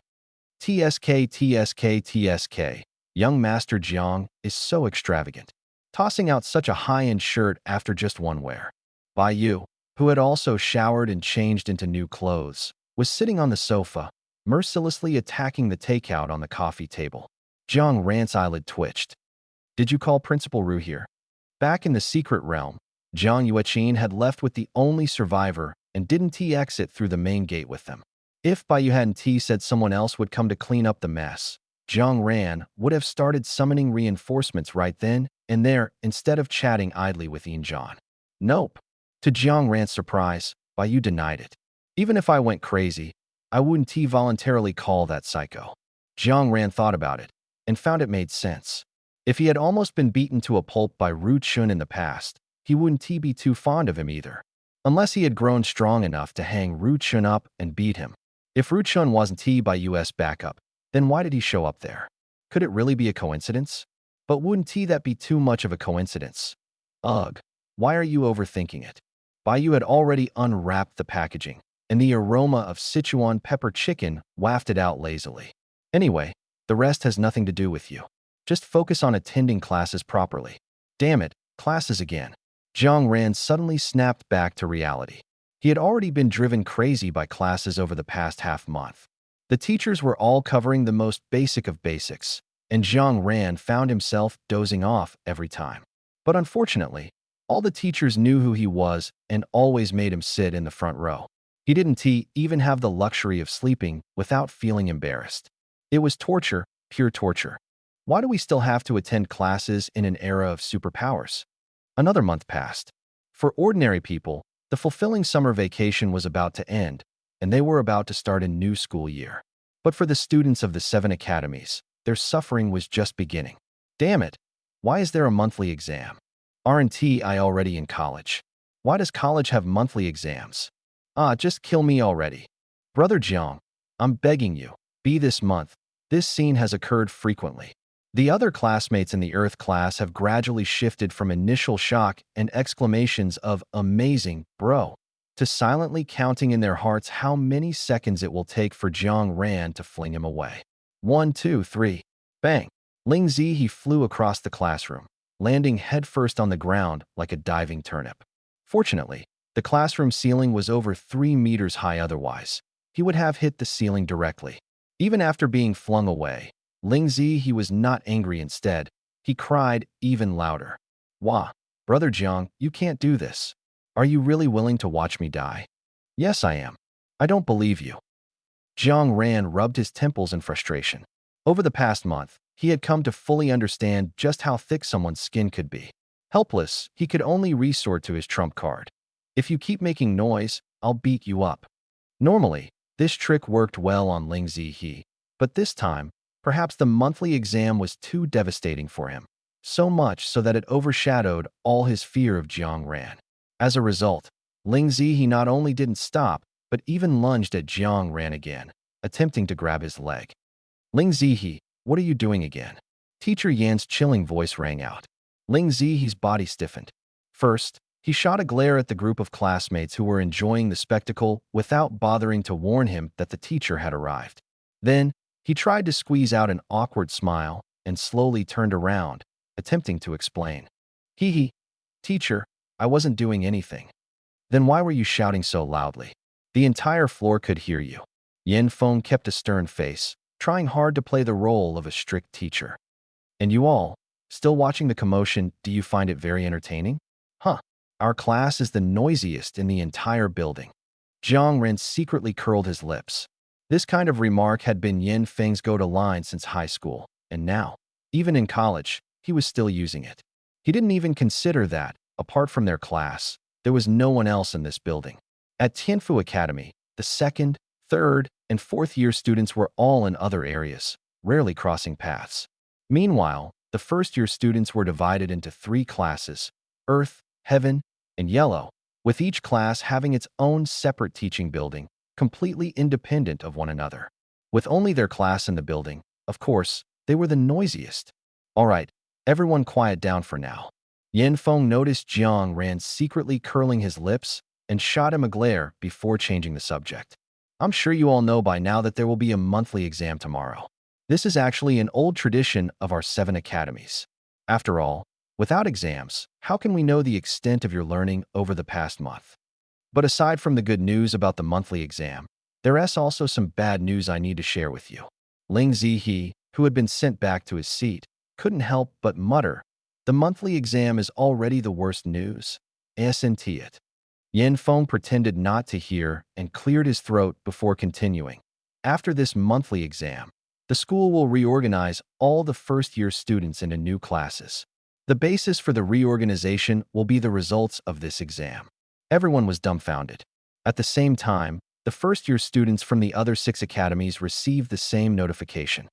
TSK, TSK, TSK. Young Master Jiang is so extravagant, tossing out such a high-end shirt after just one wear. Bai Yu, who had also showered and changed into new clothes, was sitting on the sofa, mercilessly attacking the takeout on the coffee table. Jiang Ran's eyelid twitched. Did you call Principal Ru here? Back in the secret realm, Jiang Yueqin had left with the only survivor and didn't he exit through the main gate with them. If Bai Yu hadn't said someone else would come to clean up the mess, Jiang Ran would have started summoning reinforcements right then and there instead of chatting idly with Yin Zhan. Nope. To Jiang Ran's surprise, Bai Yu denied it. Even if I went crazy, I wouldn't voluntarily call that psycho. Jiang Ran thought about it and found it made sense. If he had almost been beaten to a pulp by Ru Chun in the past, he wouldn't be too fond of him either. Unless he had grown strong enough to hang Ru Chun up and beat him. If Ru Chun wasn't Bai Yu's backup, then why did he show up there? Could it really be a coincidence? But wouldn't that be too much of a coincidence? Ugh, why are you overthinking it? Bai Yu had already unwrapped the packaging, and the aroma of Sichuan pepper chicken wafted out lazily. Anyway, the rest has nothing to do with you. Just focus on attending classes properly. Damn it, classes again. Jiang Ran suddenly snapped back to reality. He had already been driven crazy by classes over the past half-month. The teachers were all covering the most basic of basics, and Jiang Ran found himself dozing off every time. But unfortunately, all the teachers knew who he was and always made him sit in the front row. He didn't even have the luxury of sleeping without feeling embarrassed. It was torture, pure torture. Why do we still have to attend classes in an era of superpowers? Another month passed. For ordinary people, the fulfilling summer vacation was about to end, and they were about to start a new school year. But for the students of the 7 academies, their suffering was just beginning. Damn it, why is there a monthly exam? Aren't I already in college? Why does college have monthly exams? Just kill me already. Brother Jiang, I'm begging you, be this month. This scene has occurred frequently. The other classmates in the Earth class have gradually shifted from initial shock and exclamations of amazing, bro, to silently counting in their hearts how many seconds it will take for Jiang Ran to fling him away. 1, 2, 3. Bang! Ling Zi he flew across the classroom, landing headfirst on the ground like a diving turnip. Fortunately, the classroom ceiling was over 3 meters high otherwise. He would have hit the ceiling directly. Even after being flung away, Ling Zi he was not angry instead. He cried even louder. Wah! Brother Jiang, you can't do this. Are you really willing to watch me die? Yes, I am. I don't believe you. Jiang Ran rubbed his temples in frustration. Over the past month, he had come to fully understand just how thick someone's skin could be. Helpless, he could only resort to his trump card. If you keep making noise, I'll beat you up. Normally, this trick worked well on Ling Zi, but this time, perhaps the monthly exam was too devastating for him, so much so that it overshadowed all his fear of Jiang Ran. As a result, Ling Zi not only didn't stop, but even lunged at Jiang Ran again, attempting to grab his leg. Ling Zi, what are you doing again? Teacher Yan's chilling voice rang out. Ling Zi's body stiffened. First, he shot a glare at the group of classmates who were enjoying the spectacle without bothering to warn him that the teacher had arrived. Then, he tried to squeeze out an awkward smile and slowly turned around, attempting to explain. Teacher, I wasn't doing anything. Then why were you shouting so loudly? The entire floor could hear you. Yin Feng kept a stern face, trying hard to play the role of a strict teacher. And you all, still watching the commotion, do you find it very entertaining? Our class is the noisiest in the entire building. Jiang Ren secretly curled his lips. This kind of remark had been Yin Feng's go-to line since high school, and now, even in college, he was still using it. He didn't even consider that, apart from their class, there was no one else in this building. At Tianfu Academy, the 2nd, 3rd, and 4th-year students were all in other areas, rarely crossing paths. Meanwhile, the 1st-year students were divided into 3 classes: Earth, Heaven, and Yellow, with each class having its own separate teaching building, completely independent of one another. With only their class in the building, of course, they were the noisiest. All right, everyone quiet down for now. Yin Feng noticed Jiang Ran secretly curling his lips and shot him a glare before changing the subject. I'm sure you all know by now that there will be a monthly exam tomorrow. This is actually an old tradition of our 7 academies. After all, without exams, how can we know the extent of your learning over the past month? But aside from the good news about the monthly exam, there is also some bad news I need to share with you. Ling Zihe, who had been sent back to his seat, couldn't help but mutter, "The monthly exam is already the worst news. Isn't it?" Yin Feng pretended not to hear and cleared his throat before continuing. After this monthly exam, the school will reorganize all the first-year students into new classes. The basis for the reorganization will be the results of this exam. Everyone was dumbfounded. At the same time, the first-year students from the other 6 academies received the same notification.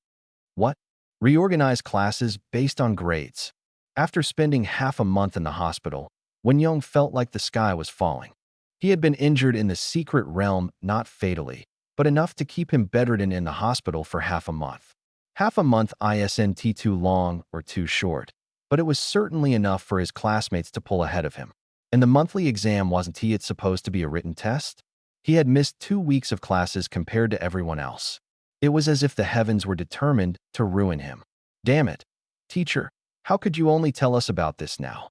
What? Reorganize classes based on grades. After spending half a month in the hospital, Wen Yong felt like the sky was falling. He had been injured in the secret realm, not fatally, but enough to keep him bedridden in the hospital for half a month. Half a month isn't too long or too short, but it was certainly enough for his classmates to pull ahead of him. And the monthly exam wasn't it supposed to be a written test? He had missed 2 weeks of classes compared to everyone else. It was as if the heavens were determined to ruin him. Damn it. Teacher, how could you only tell us about this now?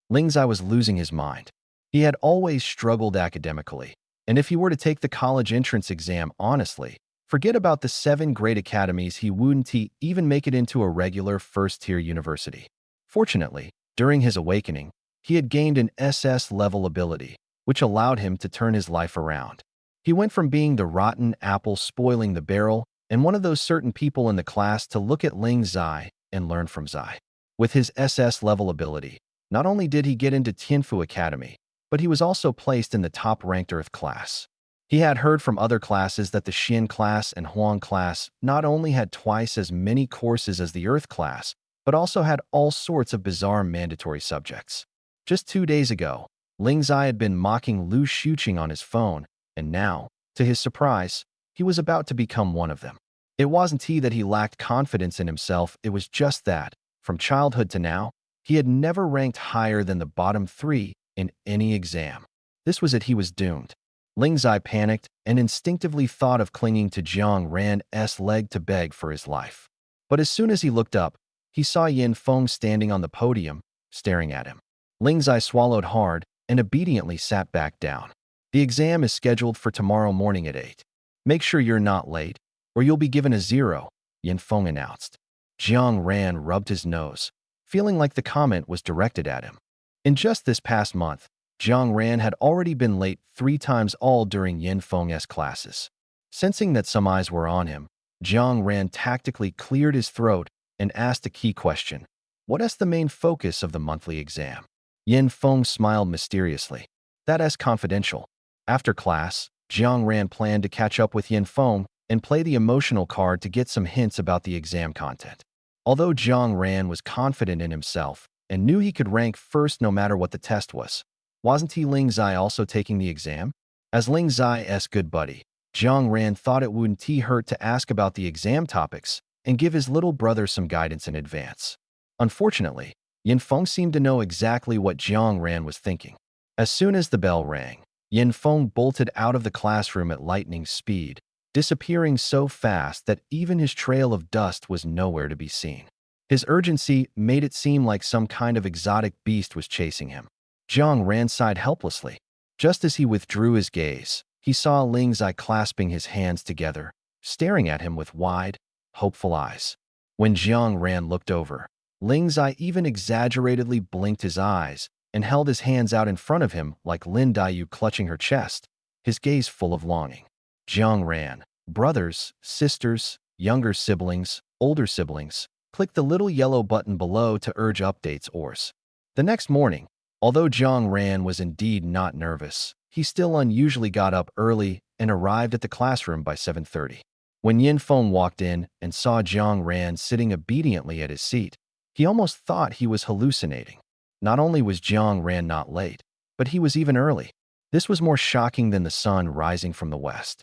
Ling Zai was losing his mind. He had always struggled academically, and if he were to take the college entrance exam honestly, forget about the 7 great academies, he wouldn't even make it into a regular first-tier university. Fortunately, during his awakening, he had gained an SS level ability, which allowed him to turn his life around. He went from being the rotten apple spoiling the barrel and one of those certain people in the class to look at Ling Zai and learn from Zai. With his SS level ability, not only did he get into Tianfu Academy, but he was also placed in the top-ranked Earth class. He had heard from other classes that the Xian class and Huang class not only had twice as many courses as the Earth class, but also had all sorts of bizarre mandatory subjects. Just 2 days ago, Ling Zai had been mocking Lu Shuqing on his phone, and now, to his surprise, he was about to become one of them. It wasn't that he lacked confidence in himself, it was just that, from childhood to now, he had never ranked higher than the bottom 3 in any exam. This was it, he was doomed. Ling Zai panicked and instinctively thought of clinging to Jiang Ran's leg to beg for his life. But as soon as he looked up, he saw Yin Feng standing on the podium, staring at him. Ling Zai swallowed hard and obediently sat back down. The exam is scheduled for tomorrow morning at 8. Make sure you're not late, or you'll be given a 0, Yin Feng announced. Jiang Ran rubbed his nose, feeling like the comment was directed at him. In just this past month, Jiang Ran had already been late 3 times all during Yin Feng's classes. Sensing that some eyes were on him, Jiang Ran tactically cleared his throat and asked a key question. What is the main focus of the monthly exam? Yin Feng smiled mysteriously. That is confidential. After class, Jiang Ran planned to catch up with Yin Feng and play the emotional card to get some hints about the exam content. Although Jiang Ran was confident in himself and knew he could rank first no matter what the test was, wasn't Ling Zai also taking the exam? As Ling Zai's good buddy, Jiang Ran thought it wouldn't hurt to ask about the exam topics and give his little brother some guidance in advance. Unfortunately, Yin Feng seemed to know exactly what Jiang Ran was thinking. As soon as the bell rang, Yin Feng bolted out of the classroom at lightning speed, disappearing so fast that even his trail of dust was nowhere to be seen. His urgency made it seem like some kind of exotic beast was chasing him. Jiang Ran sighed helplessly. Just as he withdrew his gaze, he saw Ling Zai clasping his hands together, staring at him with wide, hopeful eyes. When Jiang Ran looked over, Ling Zai even exaggeratedly blinked his eyes and held his hands out in front of him like Lin Daiyu clutching her chest, his gaze full of longing. Jiang Ran, brothers, sisters, younger siblings, older siblings, click the little yellow button below to urge updates ORs. The next morning, although Jiang Ran was indeed not nervous, he still unusually got up early and arrived at the classroom by 7:30. When Yin Feng walked in and saw Jiang Ran sitting obediently at his seat, he almost thought he was hallucinating. Not only was Jiang Ran not late, but he was even early. This was more shocking than the sun rising from the west.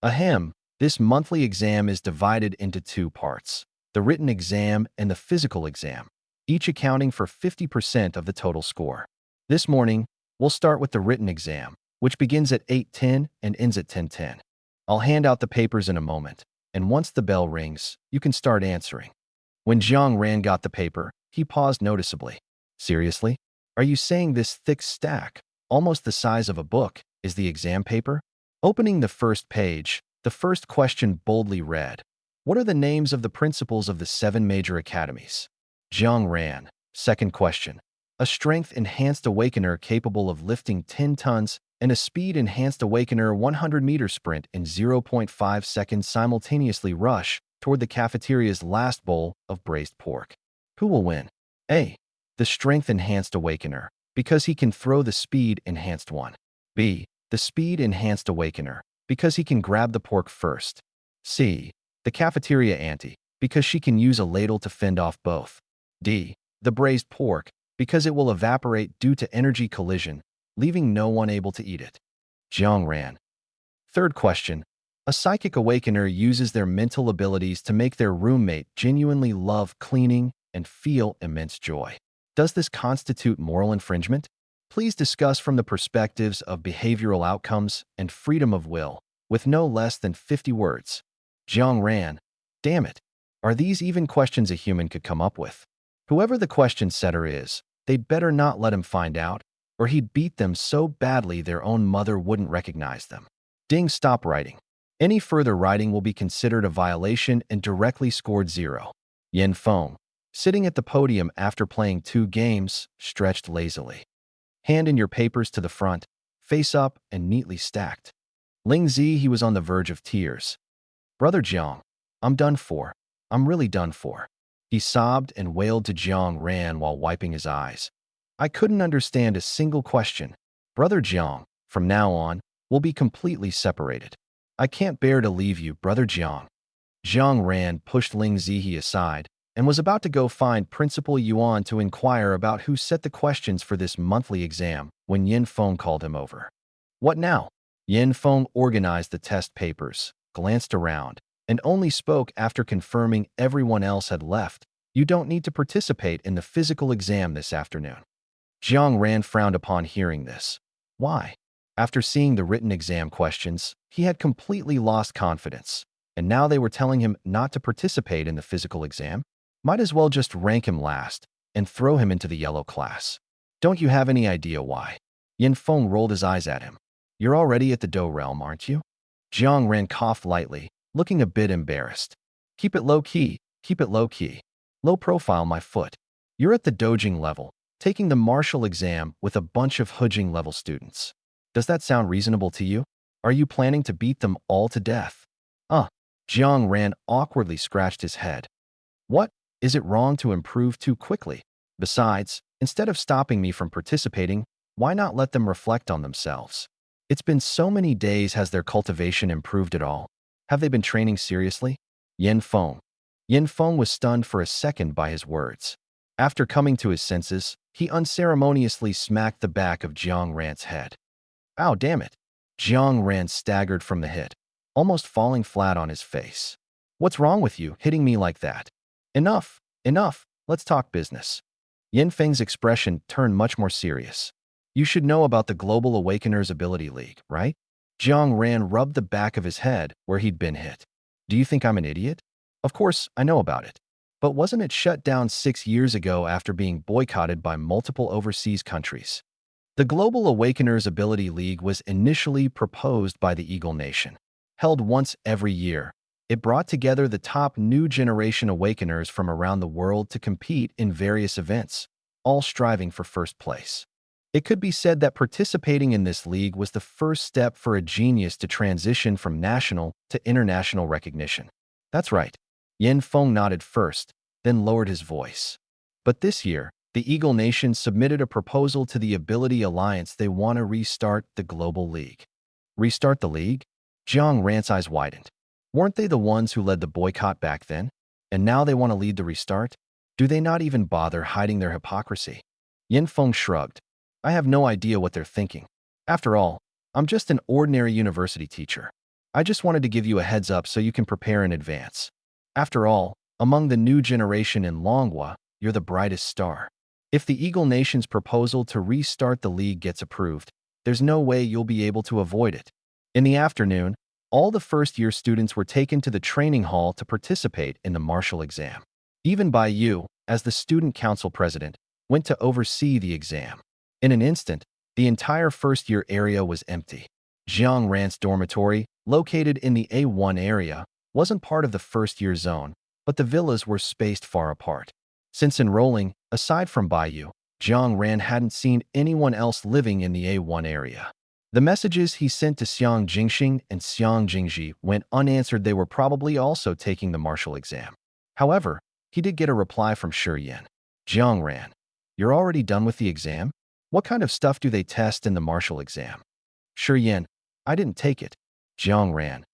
Ahem, this monthly exam is divided into 2 parts, the written exam and the physical exam, each accounting for 50% of the total score. This morning, we'll start with the written exam, which begins at 8:10 and ends at 10:10. I'll hand out the papers in a moment. and once the bell rings, you can start answering. When Jiang Ran got the paper, he paused noticeably. Seriously? Are you saying this thick stack, almost the size of a book, is the exam paper? Opening the first page, the first question boldly read, "What are the names of the principals of the 7 major academies?" Jiang Ran. Second question. A strength-enhanced awakener capable of lifting 10 tons and a speed-enhanced awakener 100-meter sprint in 0.5 seconds simultaneously rush toward the cafeteria's last bowl of braised pork. Who will win? A. The strength-enhanced awakener, because he can throw the speed-enhanced one. B. The speed-enhanced awakener, because he can grab the pork first. C. The cafeteria auntie, because she can use a ladle to fend off both. D. The braised pork, because it will evaporate due to energy collision, leaving no one able to eat it. Jiang Ran. Third question. A psychic awakener uses their mental abilities to make their roommate genuinely love cleaning and feel immense joy. Does this constitute moral infringement? Please discuss from the perspectives of behavioral outcomes and freedom of will, with no less than 50 words. Jiang Ran. Damn it. Are these even questions a human could come up with? Whoever the question setter is, they'd better not let him find out, or he'd beat them so badly their own mother wouldn't recognize them. Ding, stop writing. Any further writing will be considered a violation and directly scored 0. Yin Feng, sitting at the podium after playing 2 games, stretched lazily. Hand in your papers to the front, face up and neatly stacked. Ling Zi, he was on the verge of tears. Brother Jiang, I'm done for. I'm really done for. He sobbed and wailed to Jiang Ran while wiping his eyes. I couldn't understand a single question. Brother Jiang, from now on, we'll be completely separated. I can't bear to leave you, Brother Jiang. Jiang Ran pushed Ling Zihe aside and was about to go find Principal Yuan to inquire about who set the questions for this monthly exam when Yin Feng called him over. What now? Yin Feng organized the test papers, glanced around, and only spoke after confirming everyone else had left. You don't need to participate in the physical exam this afternoon. Jiang Ran frowned upon hearing this. Why? After seeing the written exam questions, he had completely lost confidence, and now they were telling him not to participate in the physical exam? Might as well just rank him last and throw him into the yellow class. Don't you have any idea why? Yin Feng rolled his eyes at him. You're already at the Do realm, aren't you? Jiang Ran coughed lightly, looking a bit embarrassed. Keep it low-key, keep it low-key. Low profile, my foot. You're at the Dojing level, taking the martial exam with a bunch of Hujing level students. Does that sound reasonable to you? Are you planning to beat them all to death? Jiang Ran awkwardly scratched his head. What? Is it wrong to improve too quickly? Besides, instead of stopping me from participating, why not let them reflect on themselves? It's been so many days. Has their cultivation improved at all? Have they been training seriously? Yin Feng. Yin Feng was stunned for a second by his words. After coming to his senses, he unceremoniously smacked the back of Jiang Ran's head. Ow, damn it. Jiang Ran staggered from the hit, almost falling flat on his face. What's wrong with you, hitting me like that? Enough, enough, let's talk business. Yin Feng's expression turned much more serious. You should know about the Global Awakeners Ability League, right? Jiang Ran rubbed the back of his head where he'd been hit. Do you think I'm an idiot? Of course, I know about it. But wasn't it shut down 6 years ago after being boycotted by multiple overseas countries? The Global Awakeners Ability League was initially proposed by the Eagle Nation. Held once every year, it brought together the top new generation awakeners from around the world to compete in various events, all striving for first place. It could be said that participating in this league was the first step for a genius to transition from national to international recognition. That's right. Yin Feng nodded first, then lowered his voice. But this year, the Eagle Nation submitted a proposal to the Ability Alliance. They want to restart the Global League. Restart the league? Jiang Ran's eyes widened. Weren't they the ones who led the boycott back then? And now they want to lead the restart? Do they not even bother hiding their hypocrisy? Yin Feng shrugged. I have no idea what they're thinking. After all, I'm just an ordinary university teacher. I just wanted to give you a heads up so you can prepare in advance. After all, among the new generation in Longhua, you're the brightest star. If the Eagle Nation's proposal to restart the league gets approved, there's no way you'll be able to avoid it. In the afternoon, All the first-year students were taken to the training hall to participate in the martial exam. Even Bai Yu, as the student council president, went to oversee the exam. In an instant, the entire first-year area was empty. Jiang Ran's dormitory, located in the A1 area, wasn't part of the first-year zone, but the villas were spaced far apart. Since enrolling, aside from Bai Yu, Jiang Ran hadn't seen anyone else living in the A1 area. The messages he sent to Xiang Jingxing and Xiang Jingji went unanswered. They were probably also taking the martial exam. However, he did get a reply from Shi Yan. Jiang Ran, you're already done with the exam? What kind of stuff do they test in the martial exam? Shi Yan, I didn't take it. Jiang Ran.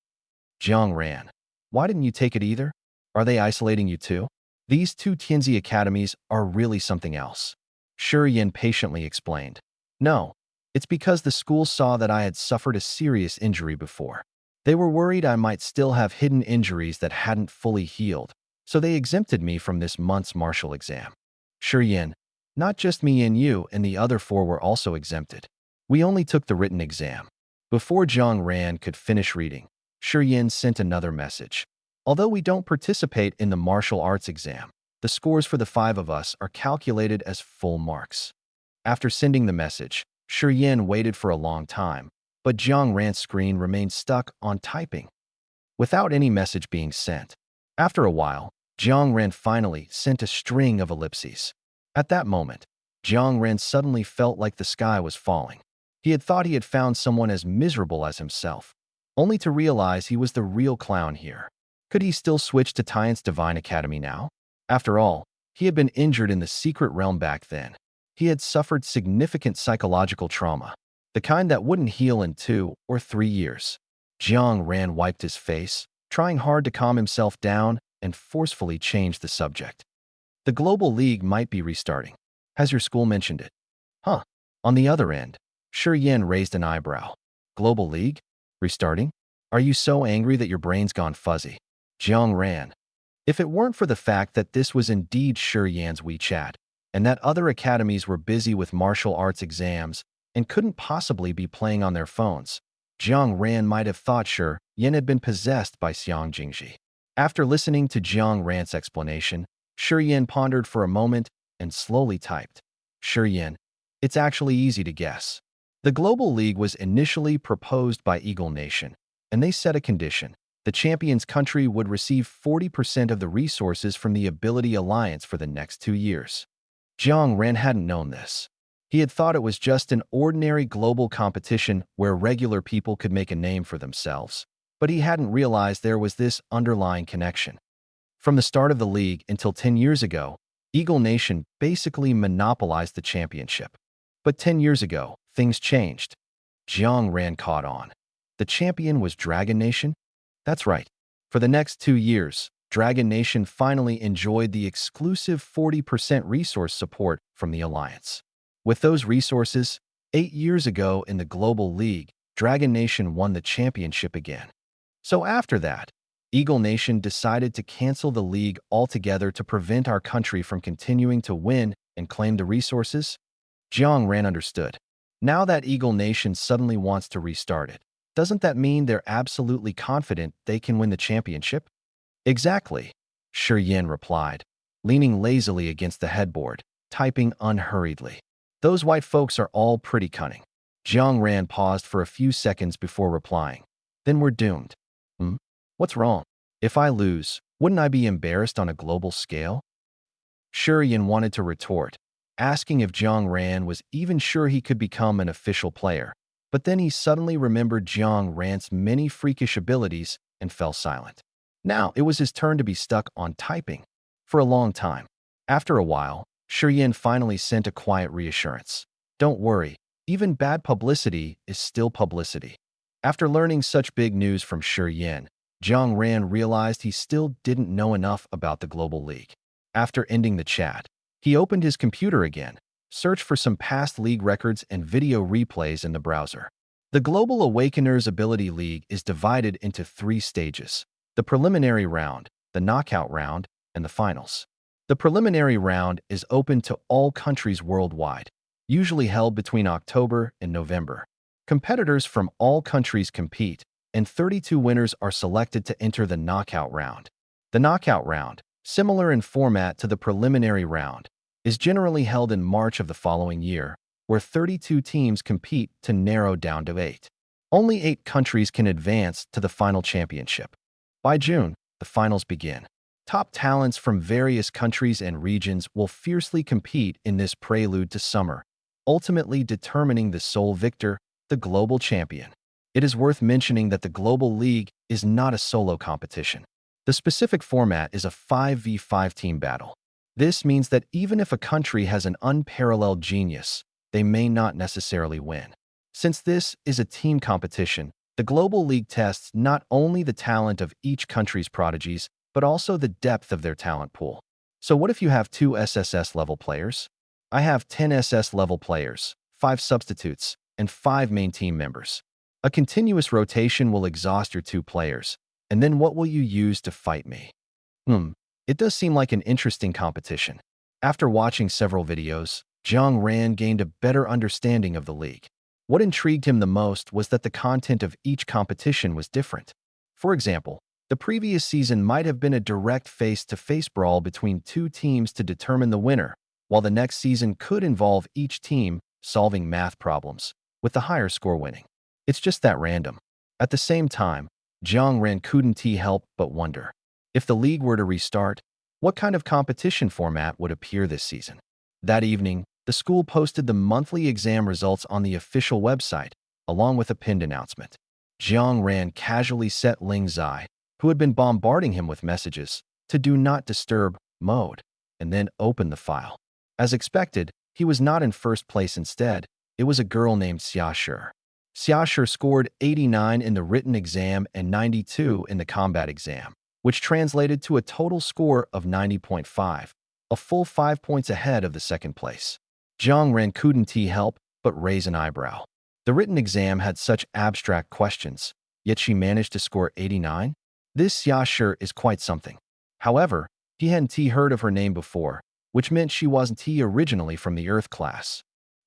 Jiang Ran, why didn't you take it either? Are they isolating you too? These two Tianzi academies are really something else. Shi Yan patiently explained. No, it's because the school saw that I had suffered a serious injury before. They were worried I might still have hidden injuries that hadn't fully healed, so they exempted me from this month's martial exam. Shi Yan, not just me and you and the other four were also exempted. We only took the written exam. Before Jiang Ran could finish reading, Shi Yan sent another message. Although we don't participate in the martial arts exam, the scores for the 5 of us are calculated as full marks. After sending the message, Shi Yan waited for a long time, but Jiang Ran's screen remained stuck on typing, without any message being sent. After a while, Jiang Ran finally sent a string of ellipses. At that moment, Jiang Ran suddenly felt like the sky was falling. He had thought he had found someone as miserable as himself, only to realize he was the real clown here. Could he still switch to Tian's Divine Academy now? After all, he had been injured in the secret realm back then. He had suffered significant psychological trauma, the kind that wouldn't heal in 2 or 3 years. Jiang Ran wiped his face, trying hard to calm himself down and forcefully changed the subject. The Global League might be restarting. Has your school mentioned it? Huh. On the other end, Shi Yan raised an eyebrow. Global League? Restarting? Are you so angry that your brain's gone fuzzy? Jiang Ran. If it weren't for the fact that this was indeed Shi Yan's WeChat, and that other academies were busy with martial arts exams and couldn't possibly be playing on their phones, Jiang Ran might have thought Shi Yan had been possessed by Xiang Jingji. After listening to Jiang Ran's explanation, Shi Yan pondered for a moment and slowly typed. Shi Yan, it's actually easy to guess. The Global League was initially proposed by Eagle Nation, and they set a condition. The champion's country would receive 40% of the resources from the Ability Alliance for the next 2 years. Jiang Ran hadn't known this. He had thought it was just an ordinary global competition where regular people could make a name for themselves, but he hadn't realized there was this underlying connection. From the start of the league until 10 years ago, Eagle Nation basically monopolized the championship. But 10 years ago, things changed. Jiang Ran caught on. The champion was Dragon Nation? That's right. For the next 2 years, Dragon Nation finally enjoyed the exclusive 40% resource support from the Alliance. With those resources, 8 years ago in the Global League, Dragon Nation won the championship again. So after that, Eagle Nation decided to cancel the league altogether to prevent our country from continuing to win and claim the resources. Jiang Ran understood. Now that Eagle Nation suddenly wants to restart it, doesn't that mean they're absolutely confident they can win the championship? Exactly, Shi Yan replied, leaning lazily against the headboard, typing unhurriedly. Those white folks are all pretty cunning. Jiang Ran paused for a few seconds before replying. Then we're doomed. What's wrong? If I lose, wouldn't I be embarrassed on a global scale? Shi Yan wanted to retort, asking if Jiang Ran was even sure he could become an official player. But then he suddenly remembered Jiang Ran's many freakish abilities and fell silent. Now it was his turn to be stuck on typing for a long time. After a while, Shi Yan finally sent a quiet reassurance. Don't worry, even bad publicity is still publicity. After learning such big news from Shi Yan, Jiang Ran realized he still didn't know enough about the Global League. After ending the chat, he opened his computer again, searched for some past league records and video replays in the browser. The Global Awakeners Ability League is divided into 3 stages: the preliminary round, the knockout round, and the finals. The preliminary round is open to all countries worldwide, usually held between October and November. Competitors from all countries compete, and 32 winners are selected to enter the knockout round. The knockout round, similar in format to the preliminary round, is generally held in March of the following year, where 32 teams compete to narrow down to 8. Only 8 countries can advance to the final championship. By June, the finals begin. Top talents from various countries and regions will fiercely compete in this prelude to summer, ultimately determining the sole victor, the global champion. It is worth mentioning that the Global League is not a solo competition. The specific format is a 5v5 team battle. This means that even if a country has an unparalleled genius, they may not necessarily win. Since this is a team competition, the Global League tests not only the talent of each country's prodigies, but also the depth of their talent pool. So what if you have 2 SSS level players? I have 10 SS level players, 5 substitutes, and 5 main team members. A continuous rotation will exhaust your 2 players, and then what will you use to fight me? It does seem like an interesting competition. After watching several videos, Zhang Ran gained a better understanding of the league. What intrigued him the most was that the content of each competition was different. For example, the previous season might have been a direct face-to-face brawl between 2 teams to determine the winner, while the next season could involve each team solving math problems, with the higher score winning. It's just that random. At the same time, Zhang Ran couldn't help but wonder, if the league were to restart, what kind of competition format would appear this season? That evening, the school posted the monthly exam results on the official website, along with a pinned announcement. Zhang Ran casually set Ling Zai, who had been bombarding him with messages, to Do Not Disturb mode, and then open the file. As expected, he was not in first place instead. It was a girl named Xia Shi. Xia Shi scored 89 in the written exam and 92 in the combat exam, which translated to a total score of 90.5, a full 5 points ahead of the second place. Zhang Ran couldn't help but raise an eyebrow. The written exam had such abstract questions, yet she managed to score 89? This Xia Shi is quite something. However, he hadn't heard of her name before, which meant she wasn't originally from the Earth class.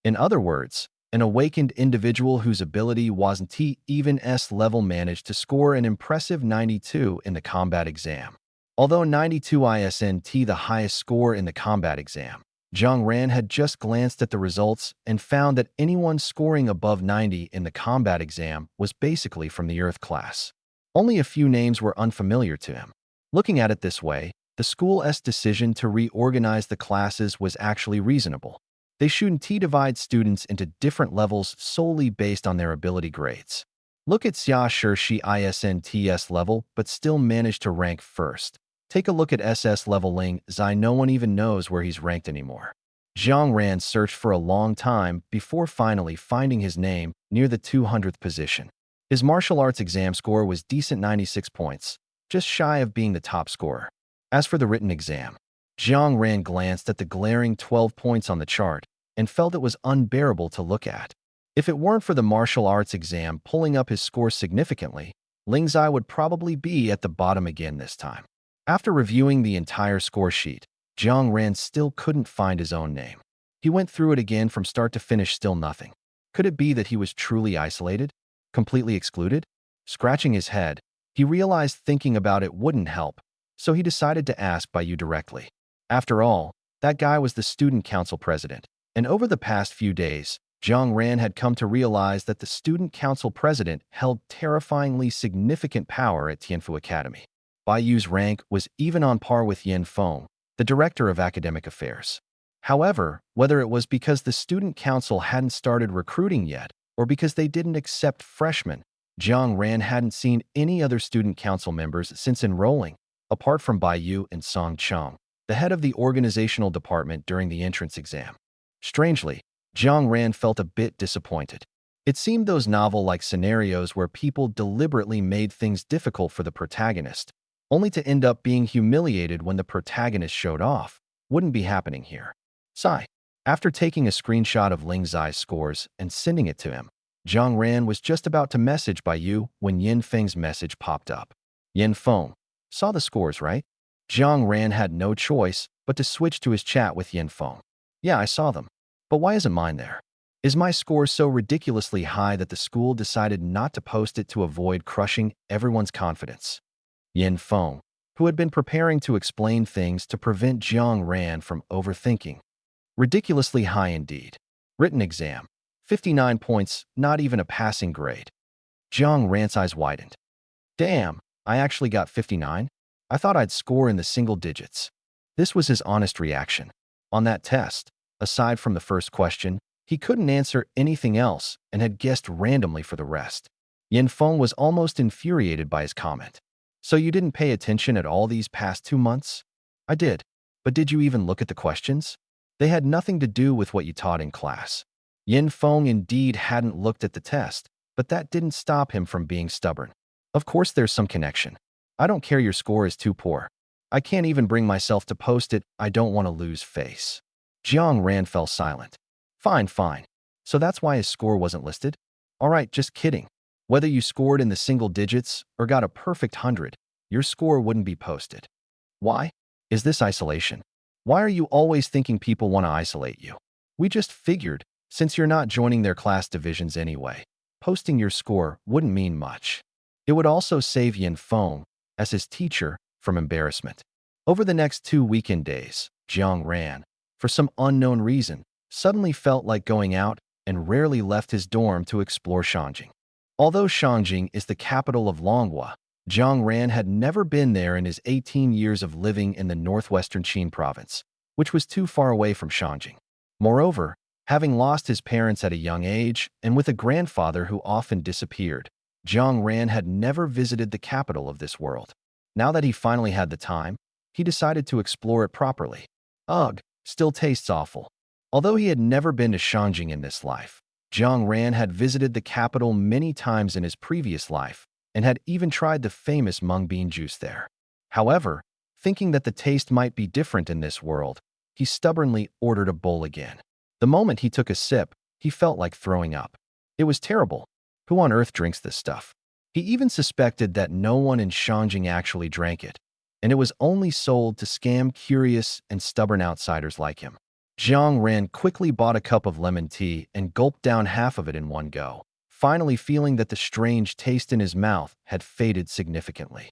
In other words, an awakened individual whose ability wasn't even S level managed to score an impressive 92 in the combat exam. Although 92 isn't the highest score in the combat exam, Zhang Ran had just glanced at the results and found that anyone scoring above 90 in the combat exam was basically from the Earth class. Only a few names were unfamiliar to him. Looking at it this way, the school's decision to reorganize the classes was actually reasonable. They shouldn't divide students into different levels solely based on their ability grades. Look at Xia Shi, she isn't S level, but still managed to rank first. Take a look at SS level Ling Zai, no one even knows where he's ranked anymore. Zhang Ran searched for a long time before finally finding his name near the 200th position. His martial arts exam score was decent 96 points, just shy of being the top scorer. As for the written exam, Zhang Ran glanced at the glaring 12 points on the chart and felt it was unbearable to look at. If it weren't for the martial arts exam pulling up his score significantly, Ling Zai would probably be at the bottom again this time. After reviewing the entire score sheet, Zhang Ran still couldn't find his own name. He went through it again from start to finish, still nothing. Could it be that he was truly isolated? Completely excluded? Scratching his head, he realized thinking about it wouldn't help, so he decided to ask Baiyu directly. After all, that guy was the student council president, and over the past few days, Zhang Ran had come to realize that the student council president held terrifyingly significant power at Tianfu Academy. Baiyu's rank was even on par with Yan Feng, the director of academic affairs. However, whether it was because the student council hadn't started recruiting yet, or because they didn't accept freshmen, Zhang Ran hadn't seen any other student council members since enrolling, apart from Baiyu and Song Cheng, the head of the organizational department during the entrance exam. Strangely, Zhang Ran felt a bit disappointed. It seemed those novel-like scenarios where people deliberately made things difficult for the protagonist, only to end up being humiliated when the protagonist showed off, wouldn't be happening here. Sigh. After taking a screenshot of Ling Zai's scores and sending it to him, Zhang Ran was just about to message Baiyu when Yan Feng's message popped up. Yan Feng, saw the scores, right? Zhang Ran had no choice but to switch to his chat with Yan Feng. Yeah, I saw them. But why isn't mine there? Is my score so ridiculously high that the school decided not to post it to avoid crushing everyone's confidence? Yin Feng, who had been preparing to explain things to prevent Jiang Ran from overthinking. Ridiculously high indeed. Written exam. 59 points, not even a passing grade. Jiang Ran's eyes widened. Damn, I actually got 59? I thought I'd score in the single digits. This was his honest reaction. On that test, aside from the first question, he couldn't answer anything else and had guessed randomly for the rest. Yin Feng was almost infuriated by his comment. So you didn't pay attention at all these past 2 months? I did. But did you even look at the questions? They had nothing to do with what you taught in class. Yin Feng indeed hadn't looked at the test, but that didn't stop him from being stubborn. Of course there's some connection. I don't care your score is too poor. I can't even bring myself to post it. I don't want to lose face. Jiang Ran fell silent. Fine, fine. So that's why his score wasn't listed? All right, just kidding. Whether you scored in the single digits or got a perfect 100, your score wouldn't be posted. Why? Is this isolation? Why are you always thinking people want to isolate you? We just figured, since you're not joining their class divisions anyway, posting your score wouldn't mean much. It would also save Yin Feng, as his teacher, from embarrassment. Over the next 2 weekend days, Jiang Ran, for some unknown reason, suddenly felt like going out and rarely left his dorm to explore Shangjing. Although Shangjing is the capital of Longhua, Jiang Ran had never been there in his 18 years of living in the northwestern Qin province, which was too far away from Shangjing. Moreover, having lost his parents at a young age and with a grandfather who often disappeared, Jiang Ran had never visited the capital of this world. Now that he finally had the time, he decided to explore it properly. Ugh, still tastes awful. Although he had never been to Shangjing in this life, Jiang Ran had visited the capital many times in his previous life and had even tried the famous mung bean juice there. However, thinking that the taste might be different in this world, he stubbornly ordered a bowl again. The moment he took a sip, he felt like throwing up. It was terrible. Who on earth drinks this stuff? He even suspected that no one in Shangjing actually drank it, and it was only sold to scam curious and stubborn outsiders like him. Jiang Ran quickly bought a cup of lemon tea and gulped down half of it in one go, finally feeling that the strange taste in his mouth had faded significantly.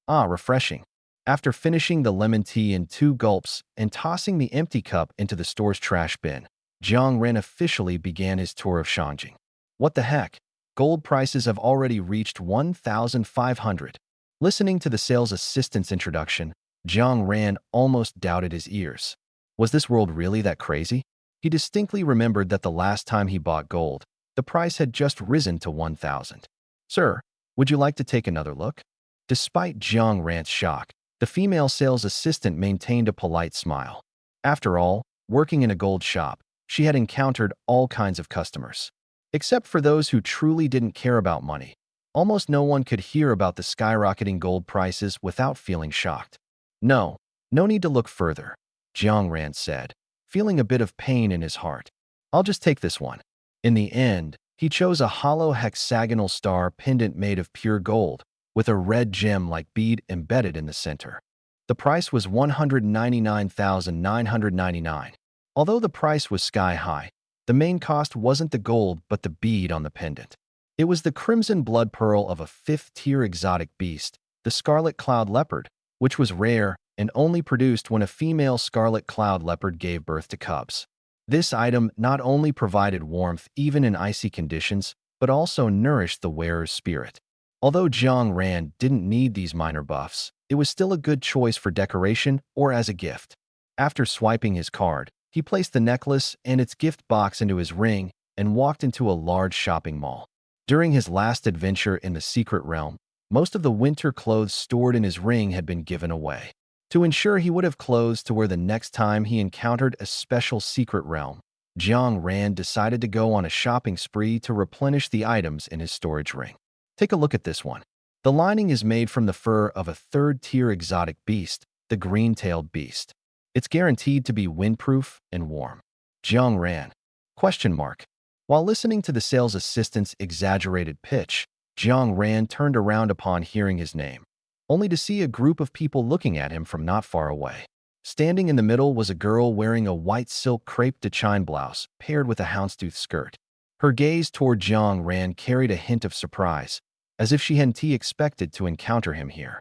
Ah, refreshing. After finishing the lemon tea in 2 gulps and tossing the empty cup into the store's trash bin, Jiang Ran officially began his tour of Shangjing. What the heck? Gold prices have already reached 1,500. Listening to the sales assistant's introduction, Jiang Ran almost doubted his ears. Was this world really that crazy? He distinctly remembered that the last time he bought gold, the price had just risen to 1,000. Sir, would you like to take another look? Despite Jiang Ran's shock, the female sales assistant maintained a polite smile. After all, working in a gold shop, she had encountered all kinds of customers. Except for those who truly didn't care about money, almost no one could hear about the skyrocketing gold prices without feeling shocked. No need to look further, Jiang Ran said, feeling a bit of pain in his heart. I'll just take this one. In the end, he chose a hollow hexagonal star pendant made of pure gold, with a red gem-like bead embedded in the center. The price was 199,999. Although the price was sky-high, the main cost wasn't the gold but the bead on the pendant. It was the crimson blood pearl of a 5th-tier exotic beast, the scarlet cloud leopard, which was rare and only produced when a female scarlet cloud leopard gave birth to cubs. This item not only provided warmth even in icy conditions, but also nourished the wearer's spirit. Although Jiang Ran didn't need these minor buffs, it was still a good choice for decoration or as a gift. After swiping his card, he placed the necklace and its gift box into his ring and walked into a large shopping mall. During his last adventure in the secret realm, most of the winter clothes stored in his ring had been given away. To ensure he would have clothes to wear the next time he encountered a special secret realm, Jiang Ran decided to go on a shopping spree to replenish the items in his storage ring. Take a look at this one. The lining is made from the fur of a 3rd-tier exotic beast, the green-tailed beast. It's guaranteed to be windproof and warm. Jiang Ran? Question mark. While listening to the sales assistant's exaggerated pitch, Jiang Ran turned around upon hearing his name, only to see a group of people looking at him from not far away. Standing in the middle was a girl wearing a white silk crepe de chine blouse paired with a houndstooth skirt. Her gaze toward Jiang Ran carried a hint of surprise, as if she hadn't expected to encounter him here.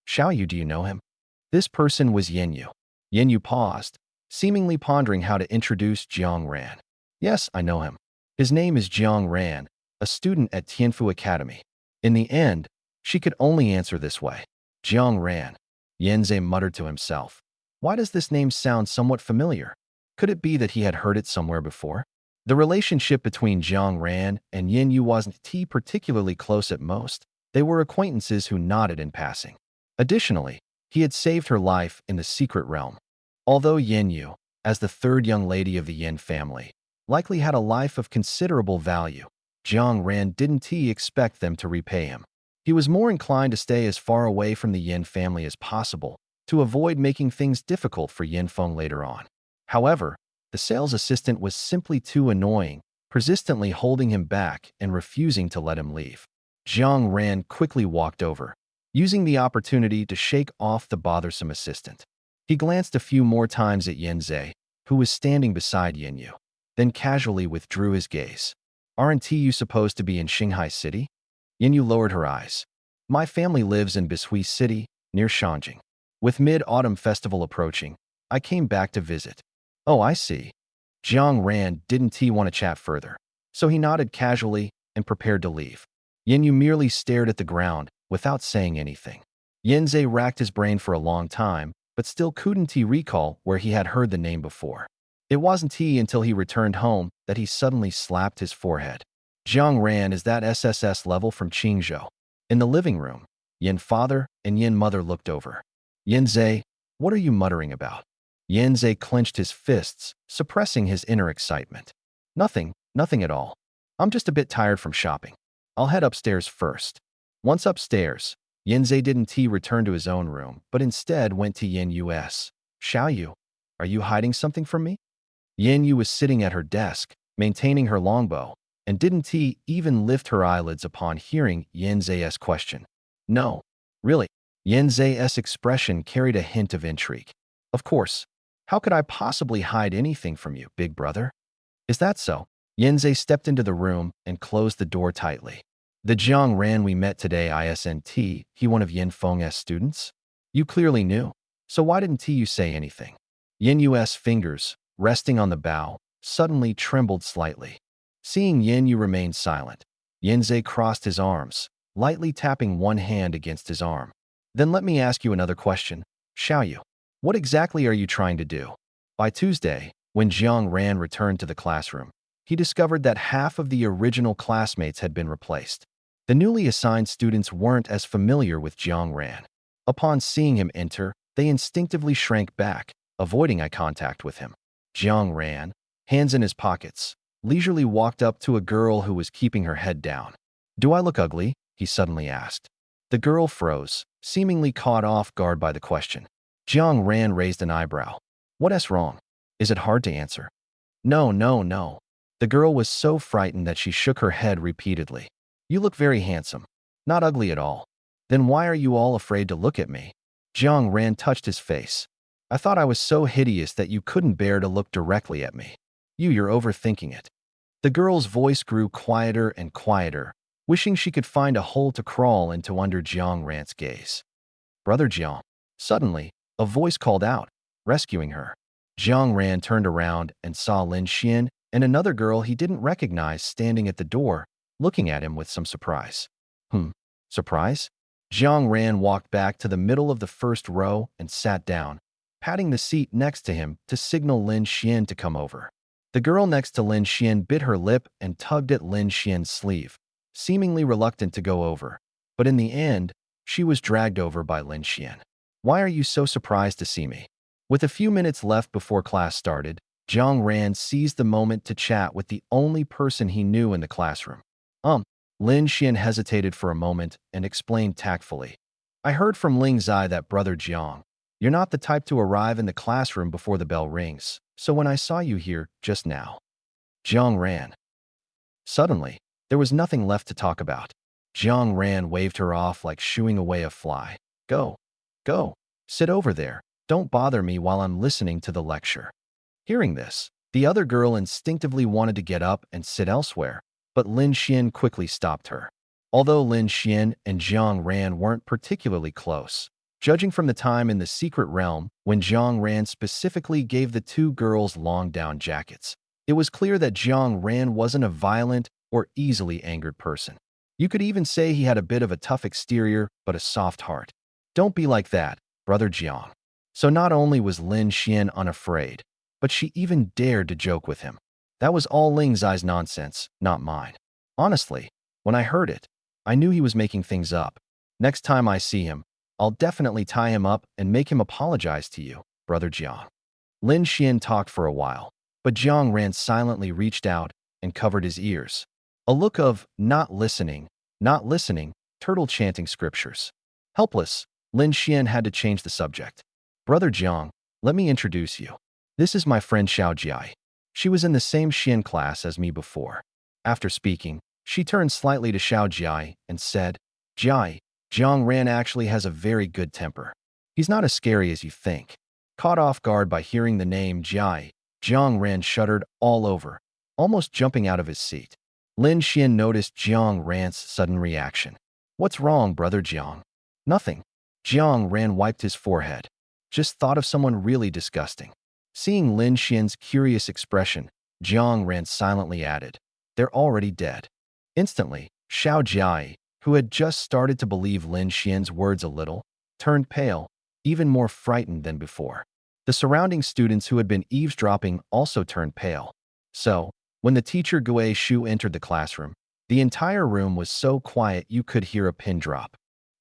Xiaoyu, do you know him? This person was Yenyu. Yenyu paused, seemingly pondering how to introduce Jiang Ran. Yes, I know him. His name is Jiang Ran, a student at Tianfu Academy. In the end, she could only answer this way. Jiang Ran. Yanzhe muttered to himself. Why does this name sound somewhat familiar? Could it be that he had heard it somewhere before? The relationship between Jiang Ran and Yenyu wasn't particularly close at most. They were acquaintances who nodded in passing. Additionally, he had saved her life in the secret realm. Although Yenyu, as the third young lady of the Yin family, likely had a life of considerable value, Jiang Ran didn't expect them to repay him. He was more inclined to stay as far away from the Yin family as possible, to avoid making things difficult for Yin Feng later on. However, the sales assistant was simply too annoying, persistently holding him back and refusing to let him leave. Jiang Ran quickly walked over, using the opportunity to shake off the bothersome assistant. He glanced a few more times at Yanzhe, who was standing beside Yenyu, then casually withdrew his gaze. Aren't you supposed to be in Shanghai City? Yenyu lowered her eyes. My family lives in Bishui City, near Shanjing. With Mid-Autumn Festival approaching, I came back to visit. Oh, I see. Jiang Ran didn't want to chat further, so he nodded casually and prepared to leave. Yenyu merely stared at the ground without saying anything. Yanzhe racked his brain for a long time, but still couldn't recall where he had heard the name before. It wasn't until he returned home that he suddenly slapped his forehead. Jiang Ran is that SSS level from Qingzhou. In the living room, Yin father and Yin mother looked over. Yanzhe, what are you muttering about? Yanzhe clenched his fists, suppressing his inner excitement. Nothing at all. I'm just a bit tired from shopping. I'll head upstairs first. Once upstairs, Yanzhe didn't return to his own room, but instead went to Yenyu's. Xiaoyu, are you hiding something from me? Yenyu was sitting at her desk, maintaining her longbow, and didn't even lift her eyelids upon hearing Yanzhe's question. No, really. Yanzhe's expression carried a hint of intrigue. Of course. How could I possibly hide anything from you, big brother? Is that so? Yanzhe stepped into the room and closed the door tightly. The Jiang Ran we met today isn't he one of Yin Feng's students? You clearly knew. So why didn't you say anything? Yenyu's fingers, resting on the bow, suddenly trembled slightly. Seeing Yenyu remain silent, Yanzhe crossed his arms, lightly tapping one hand against his arm. Then let me ask you another question. Xiaoyu, what exactly are you trying to do? By Tuesday, when Jiang Ran returned to the classroom, he discovered that half of the original classmates had been replaced. The newly assigned students weren't as familiar with Jiang Ran. Upon seeing him enter, they instinctively shrank back, avoiding eye contact with him. Jiang Ran, hands in his pockets, leisurely walked up to a girl who was keeping her head down. Do I look ugly? He suddenly asked. The girl froze, seemingly caught off guard by the question. Jiang Ran raised an eyebrow. What's wrong? Is it hard to answer? No. The girl was so frightened that she shook her head repeatedly. You look very handsome. Not ugly at all. Then why are you all afraid to look at me? Jiang Ran touched his face. I thought I was so hideous that you couldn't bear to look directly at me. You're overthinking it. The girl's voice grew quieter and quieter, wishing she could find a hole to crawl into under Jiang Ran's gaze. Brother Jiang. Suddenly, a voice called out, rescuing her. Jiang Ran turned around and saw Lin Xian and another girl he didn't recognize standing at the door, looking at him with some surprise. Surprise? Jiang Ran walked back to the middle of the first row and sat down, patting the seat next to him to signal Lin Xian to come over. The girl next to Lin Xian bit her lip and tugged at Lin Xian's sleeve, seemingly reluctant to go over, but in the end, she was dragged over by Lin Xian. Why are you so surprised to see me? With a few minutes left before class started, Jiang Ran seized the moment to chat with the only person he knew in the classroom. Lin Xian hesitated for a moment and explained tactfully. I heard from Ling Zai that brother Jiang, you're not the type to arrive in the classroom before the bell rings, so when I saw you here just now. Jiang Ran. Suddenly, there was nothing left to talk about. Jiang Ran waved her off like shooing away a fly. Go. Sit over there. Don't bother me while I'm listening to the lecture. Hearing this, the other girl instinctively wanted to get up and sit elsewhere, but Lin Xian quickly stopped her. Although Lin Xian and Jiang Ran weren't particularly close, judging from the time in the secret realm when Jiang Ran specifically gave the two girls long down jackets, it was clear that Jiang Ran wasn't a violent or easily angered person. You could even say he had a bit of a tough exterior but a soft heart. Don't be like that, brother Jiang. So not only was Lin Xian unafraid, but she even dared to joke with him. That was all Ling Zai's nonsense, not mine. Honestly, when I heard it, I knew he was making things up. Next time I see him, I'll definitely tie him up and make him apologize to you, brother Jiang. Lin Xian talked for a while, but Jiang Ran silently reached out and covered his ears. A look of not listening, turtle chanting scriptures. Helpless, Lin Xian had to change the subject. Brother Jiang, let me introduce you. This is my friend Xiao Jiai. She was in the same Xian class as me before. After speaking, she turned slightly to Xiao Jiai and said, Jiai, Jiang Ran actually has a very good temper. He's not as scary as you think. Caught off guard by hearing the name Jiai, Jiang Ran shuddered all over, almost jumping out of his seat. Lin Xian noticed Jiang Ran's sudden reaction. What's wrong, brother Jiang? Nothing. Jiang Ran wiped his forehead. Just thought of someone really disgusting. Seeing Lin Xian's curious expression, Jiang Ran silently added, they're already dead. Instantly, Xiao Jiai, who had just started to believe Lin Xian's words a little, turned pale, even more frightened than before. The surrounding students who had been eavesdropping also turned pale. So, when the teacher Gui Shu entered the classroom, the entire room was so quiet you could hear a pin drop.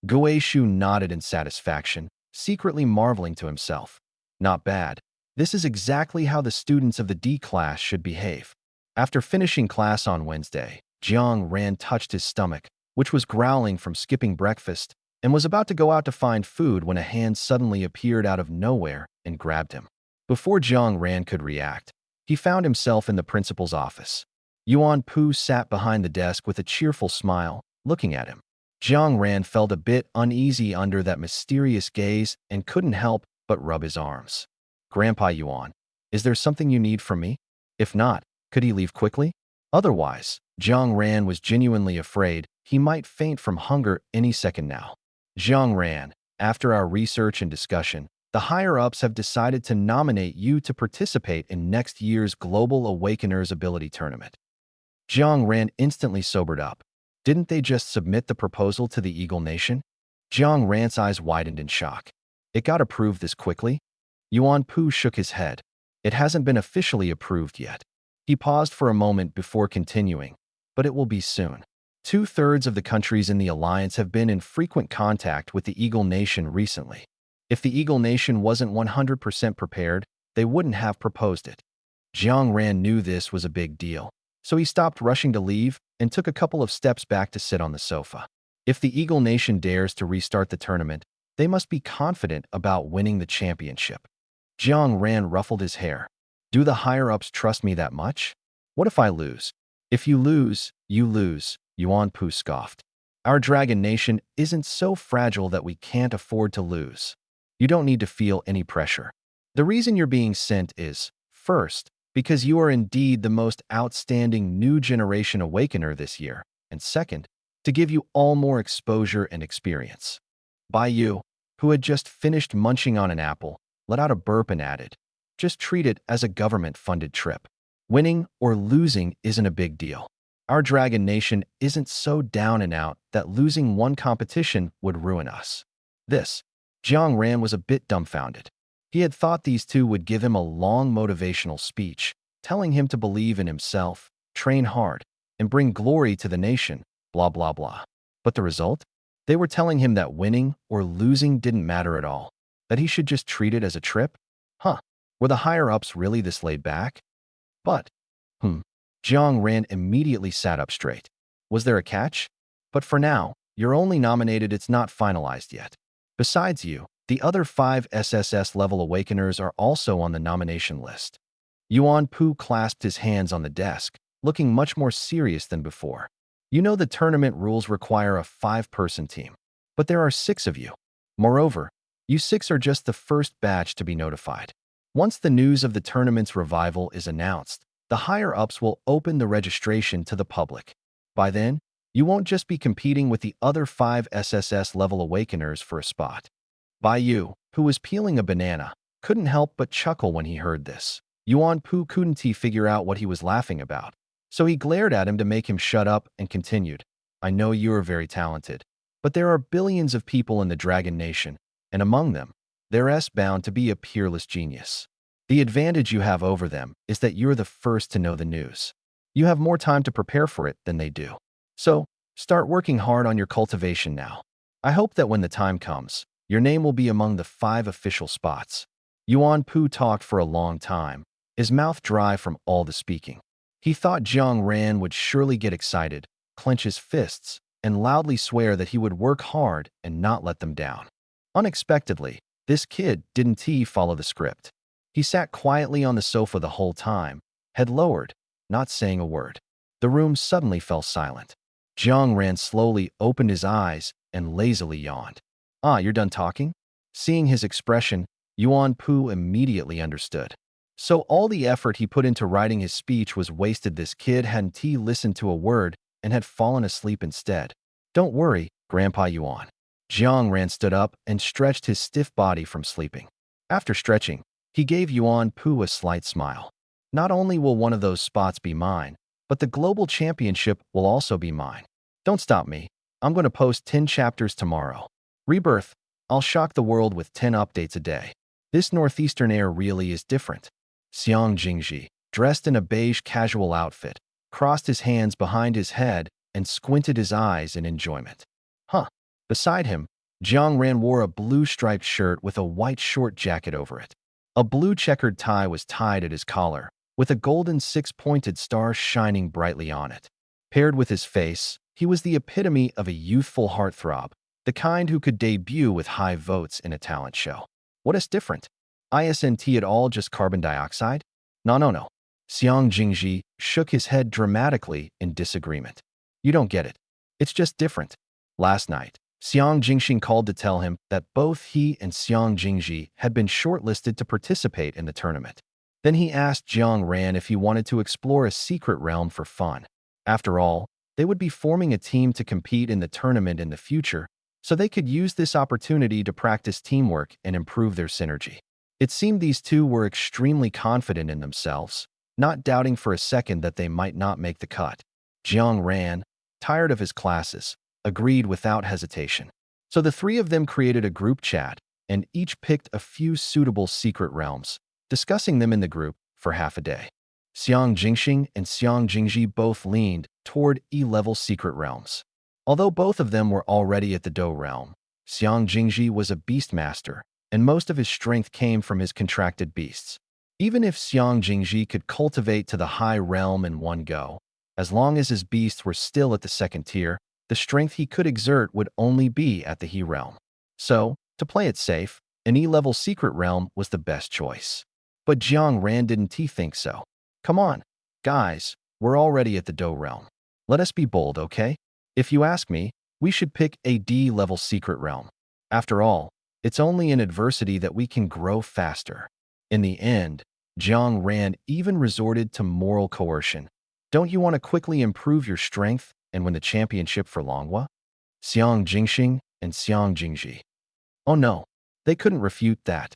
Gui Shu nodded in satisfaction, secretly marveling to himself. Not bad. This is exactly how the students of the D class should behave. After finishing class on Wednesday, Jiang Ran touched his stomach, which was growling from skipping breakfast, and was about to go out to find food when a hand suddenly appeared out of nowhere and grabbed him. Before Jiang Ran could react, he found himself in the principal's office. Yuan Pu sat behind the desk with a cheerful smile, looking at him. Jiang Ran felt a bit uneasy under that mysterious gaze and couldn't help but rub his arms. Grandpa Yuan, is there something you need from me? If not, could he leave quickly? Otherwise, Jiang Ran was genuinely afraid he might faint from hunger any second now. Jiang Ran, after our research and discussion, the higher-ups have decided to nominate you to participate in next year's Global Awakeners Ability Tournament. Jiang Ran instantly sobered up. Didn't they just submit the proposal to the Eagle Nation? Jiang Ran's eyes widened in shock. It got approved this quickly? Yuan Pu shook his head. It hasn't been officially approved yet. He paused for a moment before continuing, but it will be soon. 2/3 of the countries in the alliance have been in frequent contact with the Eagle Nation recently. If the Eagle Nation wasn't 100% prepared, they wouldn't have proposed it. Jiang Ran knew this was a big deal, so he stopped rushing to leave and took a couple of steps back to sit on the sofa. If the Eagle Nation dares to restart the tournament, they must be confident about winning the championship. Jiang Ran ruffled his hair. Do the higher-ups trust me that much? What if I lose? If you lose, Yuan Pu scoffed. Our Dragon Nation isn't so fragile that we can't afford to lose. You don't need to feel any pressure. The reason you're being sent is, first, because you are indeed the most outstanding new generation awakener this year, and second, to give you all more exposure and experience. Bai Yu, who had just finished munching on an apple, let out a burp and added, just treat it as a government-funded trip. Winning or losing isn't a big deal. Our Dragon Nation isn't so down and out that losing one competition would ruin us. Jiang Ran was a bit dumbfounded. He had thought these two would give him a long motivational speech, telling him to believe in himself, train hard, and bring glory to the nation, blah blah blah. But the result? They were telling him that winning or losing didn't matter at all, that he should just treat it as a trip? Were the higher-ups really this laid back? But, Jiang Ran immediately sat up straight. Was there a catch? But for now, you're only nominated, it's not finalized yet. Besides you, the other 5 SSS level awakeners are also on the nomination list. Yuan Pu clasped his hands on the desk, looking much more serious than before. You know the tournament rules require a 5-person team, but there are 6 of you. Moreover, You six are just the first batch to be notified. Once the news of the tournament's revival is announced, the higher-ups will open the registration to the public. By then, you won't just be competing with the other 5 SSS level awakeners for a spot. Bai Yu, who was peeling a banana, couldn't help but chuckle when he heard this. Yuan Pu couldn't figure out what he was laughing about, so he glared at him to make him shut up and continued. I know you are very talented, but there are billions of people in the Dragon Nation, and among them, there's bound to be a peerless genius. The advantage you have over them is that you're the first to know the news. You have more time to prepare for it than they do. So, start working hard on your cultivation now. I hope that when the time comes, your name will be among the 5 official spots. Yuan Pu talked for a long time, his mouth dry from all the speaking. He thought Jiang Ran would surely get excited, clench his fists, and loudly swear that he would work hard and not let them down. Unexpectedly, this kid didn't follow the script. He sat quietly on the sofa the whole time, head lowered, not saying a word. The room suddenly fell silent. Jiang Ran slowly opened his eyes and lazily yawned. Ah, you're done talking? Seeing his expression, Yuan Pu immediately understood. So all the effort he put into writing his speech was wasted. This kid hadn't listened to a word and had fallen asleep instead. Don't worry, Grandpa Yuan. Jiang Ran stood up and stretched his stiff body from sleeping. After stretching, he gave Yuan Pu a slight smile. Not only will one of those spots be mine, but the global championship will also be mine. Don't stop me. I'm going to post 10 chapters tomorrow. Rebirth. I'll shock the world with 10 updates a day. This northeastern air really is different. Xiang Jingji, dressed in a beige casual outfit, crossed his hands behind his head and squinted his eyes in enjoyment. Huh. Beside him, Jiang Ran wore a blue striped shirt with a white short jacket over it. A blue checkered tie was tied at his collar, with a golden 6-pointed star shining brightly on it. Paired with his face, he was the epitome of a youthful heartthrob, the kind who could debut with high votes in a talent show. What is different? Isn't it all just carbon dioxide? No. Xiang Jingji shook his head dramatically in disagreement. You don't get it. It's just different. Last night, Xiang Jingxing called to tell him that both he and Xiang Jingji had been shortlisted to participate in the tournament. Then he asked Jiang Ran if he wanted to explore a secret realm for fun. After all, they would be forming a team to compete in the tournament in the future, so they could use this opportunity to practice teamwork and improve their synergy. It seemed these two were extremely confident in themselves, not doubting for a second that they might not make the cut. Jiang Ran, tired of his classes, agreed without hesitation. So the 3 of them created a group chat, and each picked a few suitable secret realms, discussing them in the group for half a day. Xiang Jingxing and Xiang Jingji both leaned toward E-level secret realms. Although both of them were already at the Do realm, Xiang Jingji was a beastmaster, and most of his strength came from his contracted beasts. Even if Xiang Jingji could cultivate to the high realm in one go, as long as his beasts were still at the 2nd tier, the strength he could exert would only be at the He realm. So, to play it safe, an E-level secret realm was the best choice. But Jiang Ran didn't think so. Come on, guys, we're already at the Do realm. Let us be bold, okay? If you ask me, we should pick a D-level secret realm. After all, it's only in adversity that we can grow faster. In the end, Jiang Ran even resorted to moral coercion. Don't you want to quickly improve your strength and win the championship for Longhua? Xiang Jingxing and Xiang Jingji. Oh no, they couldn't refute that.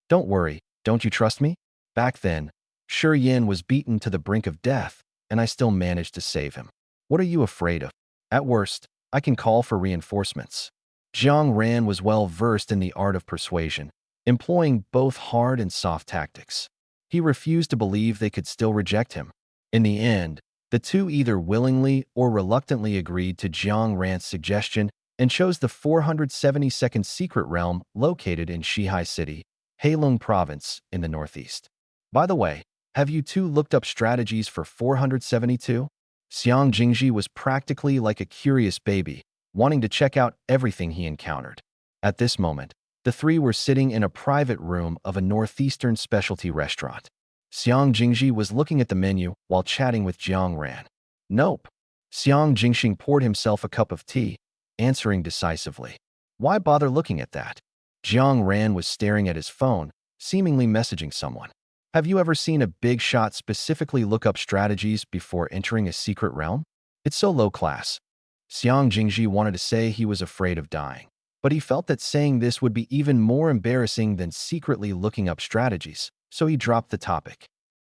Don't worry, don't you trust me? Back then, Shi Yin was beaten to the brink of death, and I still managed to save him. What are you afraid of? At worst, I can call for reinforcements. Jiang Ran was well versed in the art of persuasion, employing both hard and soft tactics. He refused to believe they could still reject him. In the end, the two either willingly or reluctantly agreed to Jiang Ran's suggestion and chose the 472nd secret realm located in Shihai City, Heilong Province, in the northeast. By the way, have you two looked up strategies for 472? Xiang Jingji was practically like a curious baby, wanting to check out everything he encountered. At this moment, the 3 were sitting in a private room of a northeastern specialty restaurant. Xiang Jingji was looking at the menu while chatting with Jiang Ran. Nope. Xiang Jingxing poured himself a cup of tea, answering decisively. Why bother looking at that? Jiang Ran was staring at his phone, seemingly messaging someone. Have you ever seen a big shot specifically look up strategies before entering a secret realm? It's so low class. Xiang Jingji wanted to say he was afraid of dying, but he felt that saying this would be even more embarrassing than secretly looking up strategies, so he dropped the topic.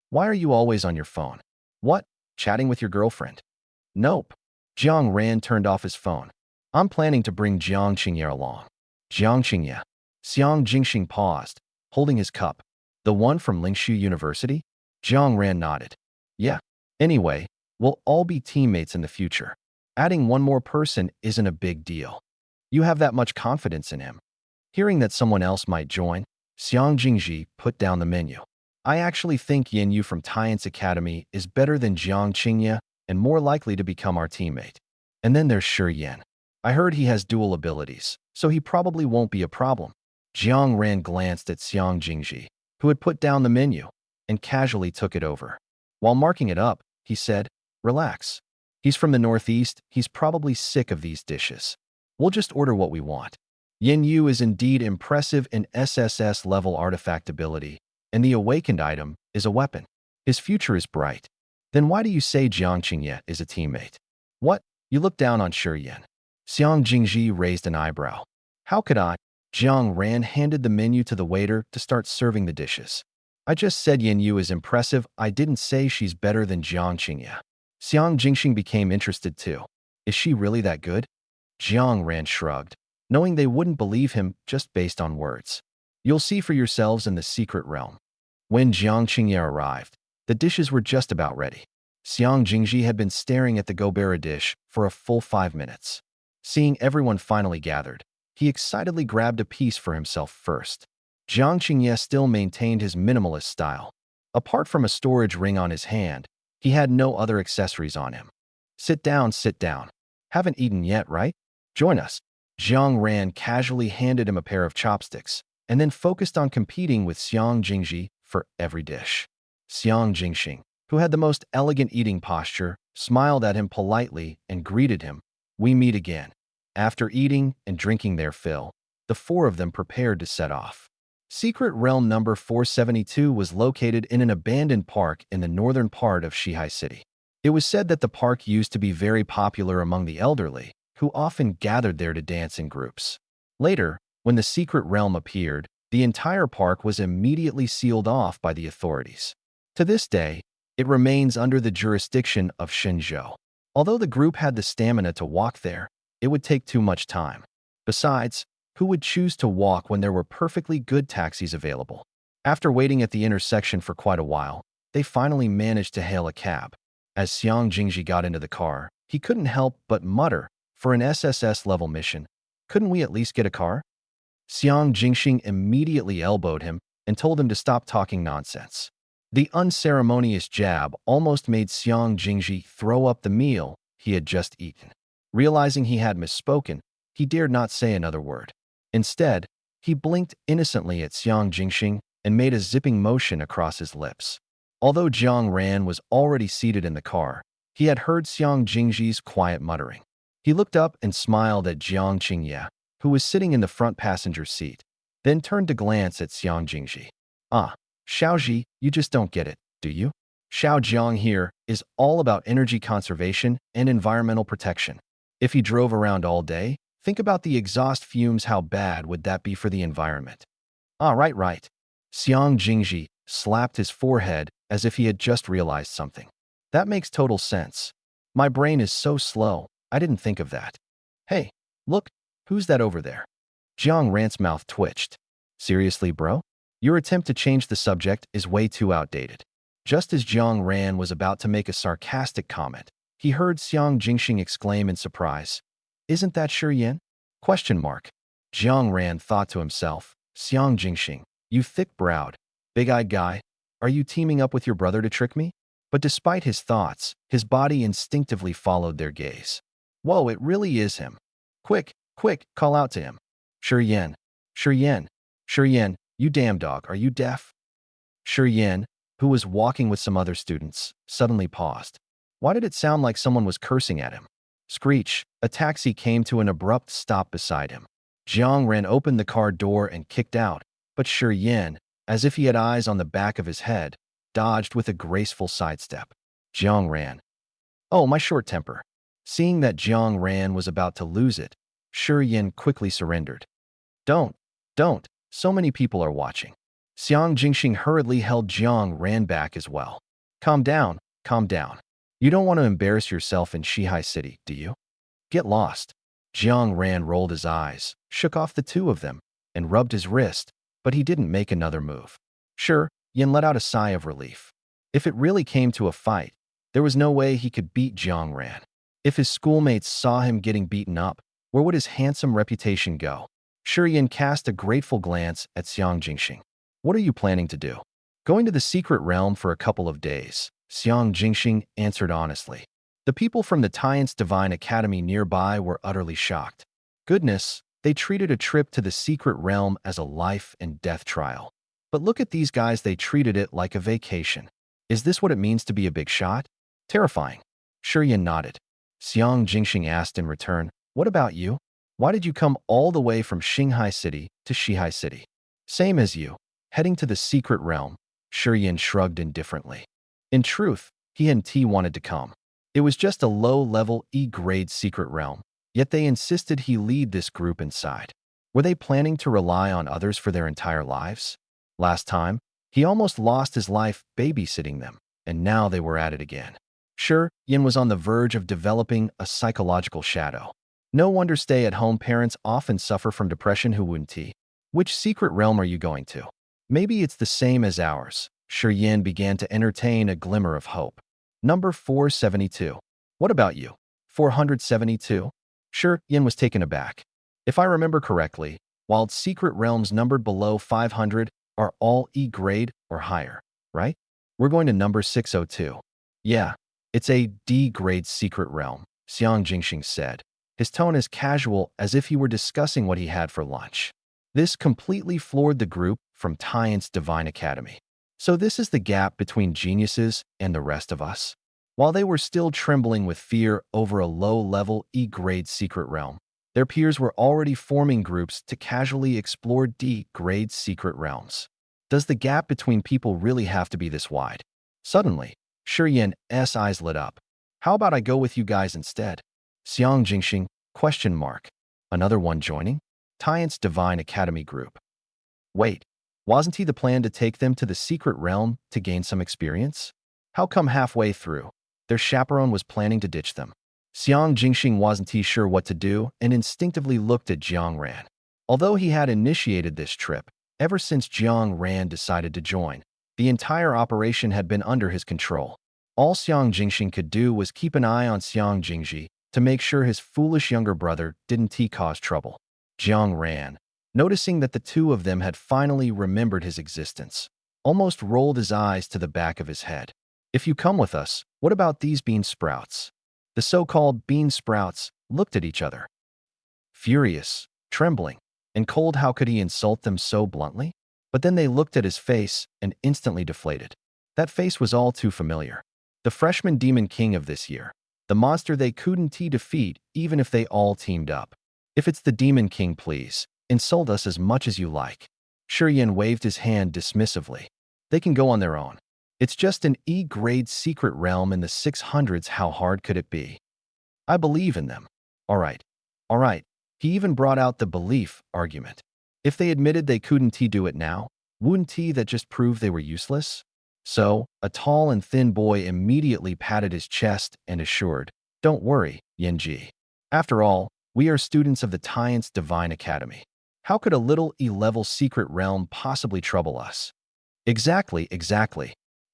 Why are you always on your phone? What? Chatting with your girlfriend? Nope. Jiang Ran turned off his phone. I'm planning to bring Jiang Qingye along. Jiang Qingye. Xiang Jingxing paused, holding his cup. The one from Lingshu University? Jiang Ran nodded. Yeah. Anyway, we'll all be teammates in the future. Adding one more person isn't a big deal. You have that much confidence in him. Hearing that someone else might join, Xiang Jingji put down the menu. I actually think Yin Yu from Taiyan's Academy is better than Jiang Qingye and more likely to become our teammate. And then there's Shi Yan. I heard he has dual abilities, so he probably won't be a problem. Jiang Ran glanced at Xiang Jingji, who had put down the menu, and casually took it over. While marking it up, he said, "Relax. He's from the Northeast, he's probably sick of these dishes. We'll just order what we want." Yin Yu is indeed impressive in SSS level artifact ability, and the awakened item is a weapon. His future is bright. Then why do you say Jiang Qingye is a teammate? What? You look down on Shi Yan. Xiang Jingji raised an eyebrow. How could I? Jiang Ran handed the menu to the waiter to start serving the dishes. I just said Yin Yu is impressive, I didn't say she's better than Jiang Qingye. Xiang Jingxing became interested too. Is she really that good? Jiang Ran shrugged, knowing they wouldn't believe him just based on words. You'll see for yourselves in the secret realm. When Jiang Qingye arrived, the dishes were just about ready. Xiang Jingji had been staring at the gobera dish for a full 5 minutes. Seeing everyone finally gathered, he excitedly grabbed a piece for himself first. Jiang Qingye still maintained his minimalist style. Apart from a storage ring on his hand, he had no other accessories on him. Sit down, sit down. Haven't eaten yet, right? Join us. Jiang Ran casually handed him a pair of chopsticks, and then focused on competing with Xiang Jingji for every dish. Xiang Jingxing, who had the most elegant eating posture, smiled at him politely and greeted him. We meet again. After eating and drinking their fill, the four of them prepared to set off. Secret Realm number 472 was located in an abandoned park in the northern part of Shihai City. It was said that the park used to be very popular among the elderly, who often gathered there to dance in groups. Later, when the Secret Realm appeared, the entire park was immediately sealed off by the authorities. To this day, it remains under the jurisdiction of Shenzhou. Although the group had the stamina to walk there, it would take too much time. Besides, who would choose to walk when there were perfectly good taxis available? After waiting at the intersection for quite a while, they finally managed to hail a cab. As Xiang Jingji got into the car, he couldn't help but mutter, for an SSS-level mission, couldn't we at least get a car? Xiang Jingxing immediately elbowed him and told him to stop talking nonsense. The unceremonious jab almost made Xiang Jingji throw up the meal he had just eaten. Realizing he had misspoken, he dared not say another word. Instead, he blinked innocently at Xiang Jingxing and made a zipping motion across his lips. Although Jiang Ran was already seated in the car, he had heard Xiang Jingji's quiet muttering. He looked up and smiled at Jiang Qingye, who was sitting in the front passenger seat, then turned to glance at Xiang Jingji. Ah, Xiaoji, you just don't get it, do you? Xiao Jiang here is all about energy conservation and environmental protection. If he drove around all day, think about the exhaust fumes, how bad would that be for the environment? Ah, right. Xiang Jingji slapped his forehead as if he had just realized something. That makes total sense. My brain is so slow, I didn't think of that. Hey, look, who's that over there? Jiang Ran's mouth twitched. Seriously, bro? Your attempt to change the subject is way too outdated. Just as Jiang Ran was about to make a sarcastic comment, he heard Xiang Jingxing exclaim in surprise. Isn't that Shi Yan? Question mark. Jiang Ran thought to himself, Xiang Jingxing, you thick-browed, big-eyed guy, are you teaming up with your brother to trick me? But despite his thoughts, his body instinctively followed their gaze. Whoa, it really is him. Quick, call out to him. Shi Yan, you damn dog, are you deaf? Shi Yan, who was walking with some other students, suddenly paused. Why did it sound like someone was cursing at him? Screech, a taxi came to an abrupt stop beside him. Jiang Ran opened the car door and kicked out, but Shi Yin, as if he had eyes on the back of his head, dodged with a graceful sidestep. Jiang Ran. Oh, my short temper. Seeing that Jiang Ran was about to lose it, Shi Yin quickly surrendered. Don't. So many people are watching. Xiang Jingxing hurriedly held Jiang Ran back as well. Calm down. You don't want to embarrass yourself in Shihai City, do you? Get lost. Jiang Ran rolled his eyes, shook off the two of them, and rubbed his wrist, but he didn't make another move. Sure, Yin let out a sigh of relief. If it really came to a fight, there was no way he could beat Jiang Ran. If his schoolmates saw him getting beaten up, where would his handsome reputation go? Shi Yin cast a grateful glance at Xiang Jingxing. What are you planning to do? Going to the secret realm for a couple of days, Xiang Jingxing answered honestly. The people from the Tian's Divine Academy nearby were utterly shocked. Goodness, they treated a trip to the secret realm as a life and death trial. But look at these guys, they treated it like a vacation. Is this what it means to be a big shot? Terrifying. Shi Yin nodded. Xiang Jingxing asked in return, what about you? Why did you come all the way from Xinghai City to Shihai City? Same as you. Heading to the secret realm, Shi Yin shrugged indifferently. In truth, he and T wanted to come. It was just a low-level E-grade secret realm, yet they insisted he lead this group inside. Were they planning to rely on others for their entire lives? Last time, he almost lost his life babysitting them, and now they were at it again. Sure, Yin was on the verge of developing a psychological shadow. No wonder stay-at-home parents often suffer from depression. Huunti. Which secret realm are you going to? Maybe it's the same as ours. Shi Yin began to entertain a glimmer of hope. Number 472. What about you? 472? Sure, Yin was taken aback. If I remember correctly, while secret realms numbered below 500 are all E-grade or higher, right? We're going to number 602. Yeah, it's a D-grade secret realm, Xiang Jingxing said, his tone as casual as if he were discussing what he had for lunch. This completely floored the group from Tian's Divine Academy. So this is the gap between geniuses and the rest of us? While they were still trembling with fear over a low-level E-grade secret realm, their peers were already forming groups to casually explore D-grade secret realms. Does the gap between people really have to be this wide? Suddenly, Shi Yin's eyes lit up. How about I go with you guys instead? Xiang Jingxing, ? Another one joining? Tian's Divine Academy group. Wait, wasn't he the plan to take them to the secret realm to gain some experience? How come halfway through, their chaperone was planning to ditch them? Xiang Jingxing wasn't he sure what to do and instinctively looked at Jiang Ran. Although he had initiated this trip, ever since Jiang Ran decided to join, the entire operation had been under his control. All Xiang Jingxing could do was keep an eye on Xiang Jingji to make sure his foolish younger brother didn't cause trouble. Jiang Ran, noticing that the two of them had finally remembered his existence, almost rolled his eyes to the back of his head. If you come with us, what about these bean sprouts? The so-called bean sprouts looked at each other. Furious, trembling, and cold, how could he insult them so bluntly? But then they looked at his face and instantly deflated. That face was all too familiar. The freshman demon king of this year. The monster they couldn't defeat even if they all teamed up. If it's the demon king, please, insult us as much as you like. Shi Yin waved his hand dismissively. They can go on their own. It's just an E-grade secret realm in the 600s. How hard could it be? I believe in them. All right. He even brought out the belief argument. If they admitted they couldn't do it now, wouldn't that just prove they were useless? So, a tall and thin boy immediately patted his chest and assured, don't worry, Yanji. After all, we are students of the Tian's Divine Academy. How could a little E-level secret realm possibly trouble us? Exactly.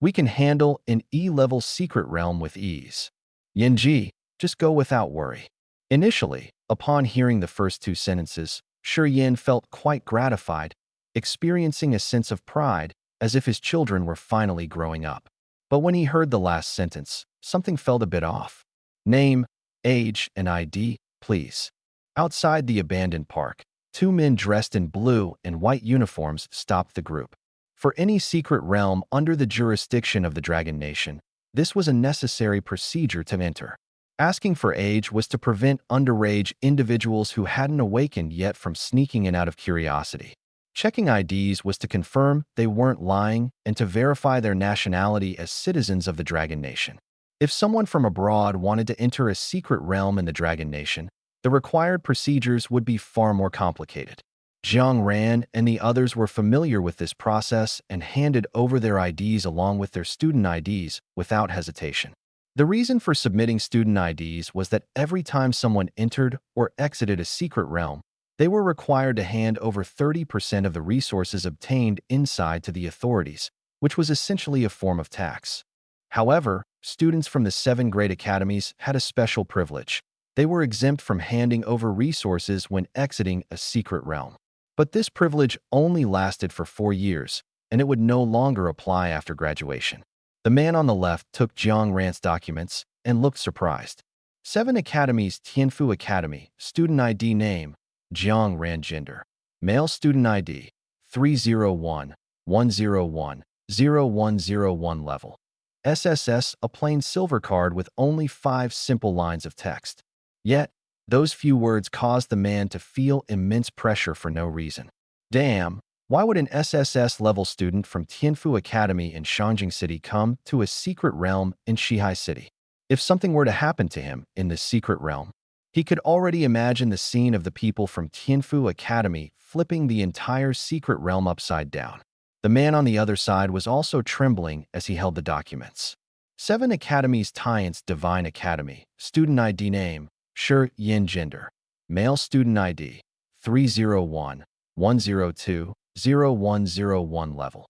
We can handle an E-level secret realm with ease. Yanji, just go without worry. Initially, upon hearing the first two sentences, Shi Yin felt quite gratified, experiencing a sense of pride as if his children were finally growing up. But when he heard the last sentence, something felt a bit off. Name, age, and ID, please. Outside the abandoned park, two men dressed in blue and white uniforms stopped the group. For any secret realm under the jurisdiction of the Dragon Nation, this was a necessary procedure to enter. Asking for age was to prevent underage individuals who hadn't awakened yet from sneaking in out of curiosity. Checking IDs was to confirm they weren't lying and to verify their nationality as citizens of the Dragon Nation. If someone from abroad wanted to enter a secret realm in the Dragon Nation, the required procedures would be far more complicated. Jiang Ran and the others were familiar with this process and handed over their IDs along with their student IDs without hesitation. The reason for submitting student IDs was that every time someone entered or exited a secret realm, they were required to hand over 30% of the resources obtained inside to the authorities, which was essentially a form of tax. However, students from the 7 grade academies had a special privilege. They were exempt from handing over resources when exiting a secret realm. But this privilege only lasted for 4 years, and it would no longer apply after graduation. The man on the left took Jiang Ran's documents and looked surprised. 7 Academies Tianfu Academy, student ID name, Jiang Ran gender. Male student ID, 301-101-0101 level. SSS, a plain silver card with only 5 simple lines of text. Yet, those few words caused the man to feel immense pressure for no reason. Damn, why would an SSS-level student from Tianfu Academy in Shangjing City come to a secret realm in Shihai City? If something were to happen to him in this secret realm, he could already imagine the scene of the people from Tianfu Academy flipping the entire secret realm upside down. The man on the other side was also trembling as he held the documents. 7 Academies Tian's Divine Academy, student ID name, Shi Yin gender. Male student ID, 301-102-0101 level.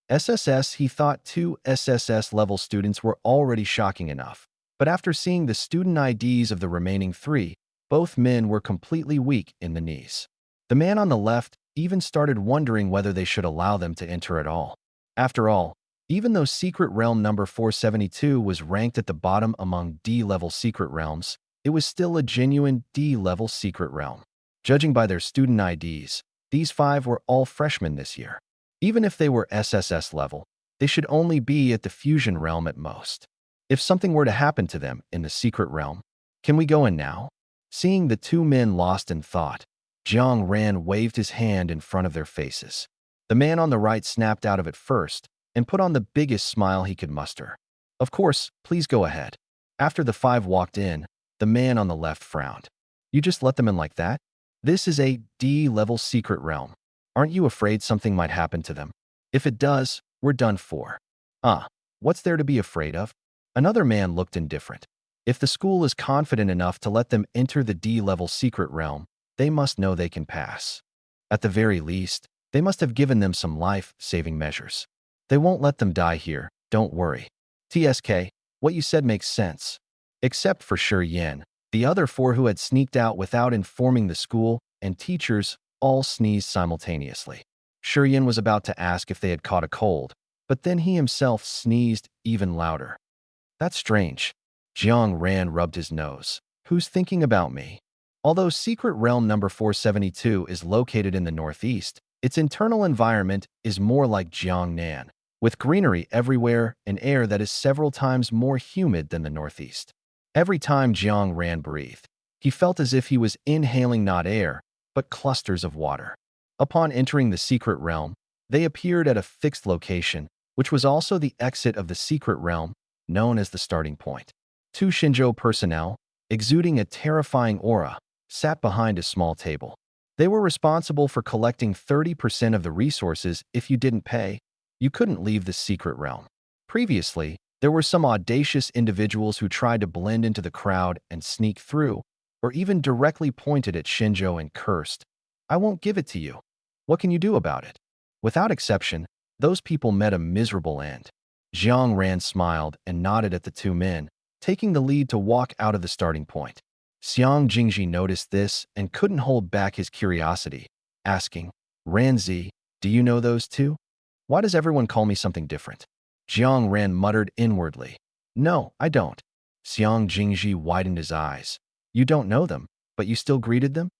SSS, he thought 2 SSS-level students were already shocking enough. But after seeing the student IDs of the remaining 3, both men were completely weak in the knees. The man on the left even started wondering whether they should allow them to enter at all. After all, even though Secret Realm number 472 was ranked at the bottom among D-level secret realms, it was still a genuine D-level secret realm. Judging by their student IDs, these 5 were all freshmen this year. Even if they were SSS level, they should only be at the fusion realm at most. If something were to happen to them in the secret realm, can we go in now? Seeing the 2 men lost in thought, Jiang Ran waved his hand in front of their faces. The man on the right snapped out of it first and put on the biggest smile he could muster. Of course, please go ahead. After the 5 walked in, the man on the left frowned. You just let them in like that? This is a D-level secret realm. Aren't you afraid something might happen to them? If it does, we're done for. What's there to be afraid of? Another man looked indifferent. If the school is confident enough to let them enter the D-level secret realm, they must know they can pass. At the very least, they must have given them some life-saving measures. They won't let them die here, don't worry. TSK, what you said makes sense. Except for Shi Yin, the other 4 who had sneaked out without informing the school and teachers all sneezed simultaneously. Shi Yin was about to ask if they had caught a cold, but then he himself sneezed even louder. That's strange. Jiang Ran rubbed his nose. Who's thinking about me? Although Secret Realm number 472 is located in the northeast, its internal environment is more like Jiangnan, with greenery everywhere and air that is several times more humid than the northeast. Every time Jiang Ran breathed, he felt as if he was inhaling not air, but clusters of water. Upon entering the Secret Realm, they appeared at a fixed location, which was also the exit of the Secret Realm, known as the starting point. 2 Shinjo personnel, exuding a terrifying aura, sat behind a small table. They were responsible for collecting 30% of the resources. If you didn't pay, you couldn't leave the secret realm. Previously, there were some audacious individuals who tried to blend into the crowd and sneak through, or even directly pointed at Shinjo and cursed, "I won't give it to you. What can you do about it?" Without exception, those people met a miserable end. Jiang Ran smiled and nodded at the 2 men, taking the lead to walk out of the starting point. Xiang Jingji noticed this and couldn't hold back his curiosity, asking, "Ranzi, do you know those 2? Why does everyone call me something different?" Jiang Ran muttered inwardly, "No, I don't." Xiang Jingji widened his eyes. "You don't know them, but you still greeted them?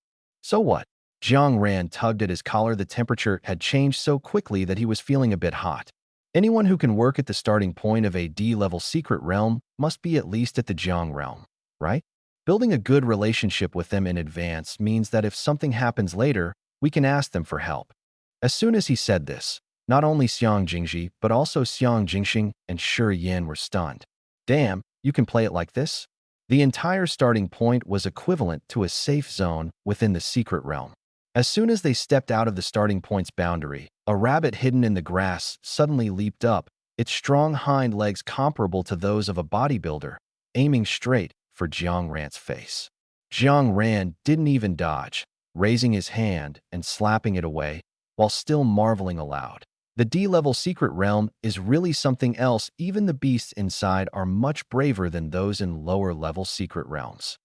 So what?" Jiang Ran tugged at his collar. The temperature had changed so quickly that he was feeling a bit hot. Anyone who can work at the starting point of a D-level secret realm must be at least at the Jiang realm. right? Building a good relationship with them in advance means that if something happens later, we can ask them for help. As soon as he said this, not only Xiang Jingji, but also Xiang Jingxing and Shi Yin were stunned. Damn, you can play it like this? The entire starting point was equivalent to a safe zone within the secret realm. As soon as they stepped out of the starting point's boundary, a rabbit hidden in the grass suddenly leaped up, its strong hind legs comparable to those of a bodybuilder, aiming straight for Jiang Ran's face. Jiang Ran didn't even dodge, raising his hand and slapping it away, while still marveling aloud. The D-level secret realm is really something else. Even the beasts inside are much braver than those in lower-level secret realms.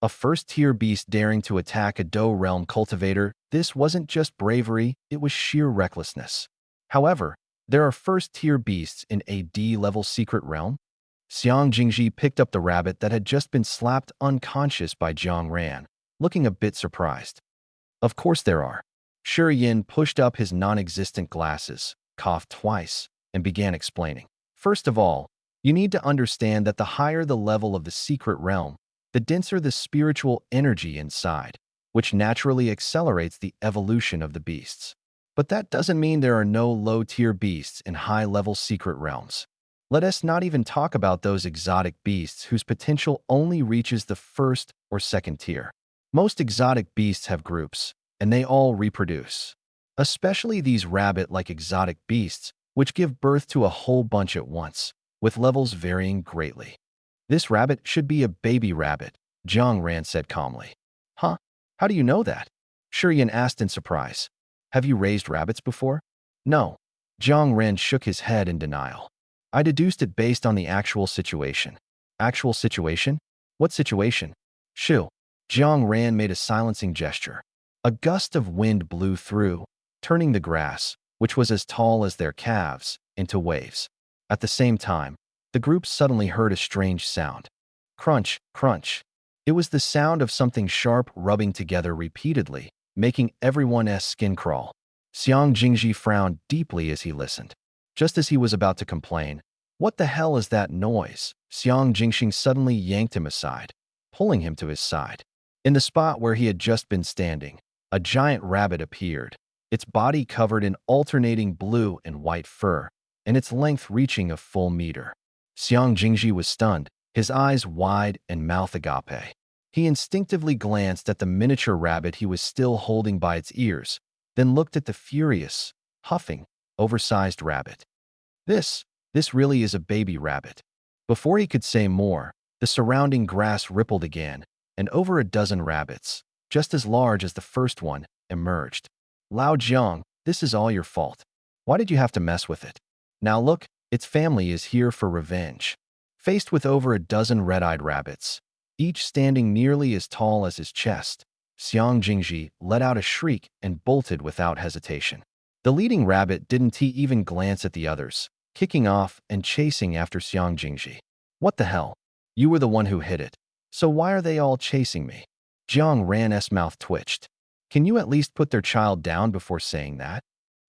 A first-tier beast daring to attack a Do realm cultivator, this wasn't just bravery, it was sheer recklessness. However, there are first-tier beasts in a D-level secret realm. Xiang Jingji picked up the rabbit that had just been slapped unconscious by Jiang Ran, looking a bit surprised. Of course there are. Shi Yin pushed up his non-existent glasses, coughed twice, and began explaining. First of all, you need to understand that the higher the level of the secret realm, the denser the spiritual energy inside, which naturally accelerates the evolution of the beasts. But that doesn't mean there are no low-tier beasts in high-level secret realms. Let us not even talk about those exotic beasts whose potential only reaches the first or second tier. Most exotic beasts have groups, and they all reproduce. Especially these rabbit-like exotic beasts, which give birth to a whole bunch at once, with levels varying greatly. This rabbit should be a baby rabbit, Jiang Ran said calmly. Huh? How do you know that? Shi Yin asked in surprise. Have you raised rabbits before? No. Jiang Ran shook his head in denial. I deduced it based on the actual situation. Actual situation? What situation? Shoo. Jiang Ran made a silencing gesture. A gust of wind blew through, turning the grass, which was as tall as their calves, into waves. At the same time, the group suddenly heard a strange sound. Crunch, crunch. It was the sound of something sharp rubbing together repeatedly, making everyone's skin crawl. Xiang Jingji frowned deeply as he listened. Just as he was about to complain, "What the hell is that noise?" Xiang Jingxing suddenly yanked him aside, pulling him to his side. In the spot where he had just been standing, a giant rabbit appeared, its body covered in alternating blue and white fur, and its length reaching a full meter. Xiang Jingji was stunned, his eyes wide and mouth agape. He instinctively glanced at the miniature rabbit he was still holding by its ears, then looked at the furious, huffing, oversized rabbit. This really is a baby rabbit. Before he could say more, the surrounding grass rippled again, and over a dozen rabbits, just as large as the first one, emerged. Lao Jiang, this is all your fault. Why did you have to mess with it? Now look, its family is here for revenge. Faced with over a dozen red-eyed rabbits, each standing nearly as tall as his chest, Xiang Jingji let out a shriek and bolted without hesitation. The leading rabbit didn't even glance at the others, kicking off and chasing after Xiang Jingji. What the hell? You were the one who hit it. So why are they all chasing me? Jiang Ran's mouth twitched. Can you at least put their child down before saying that?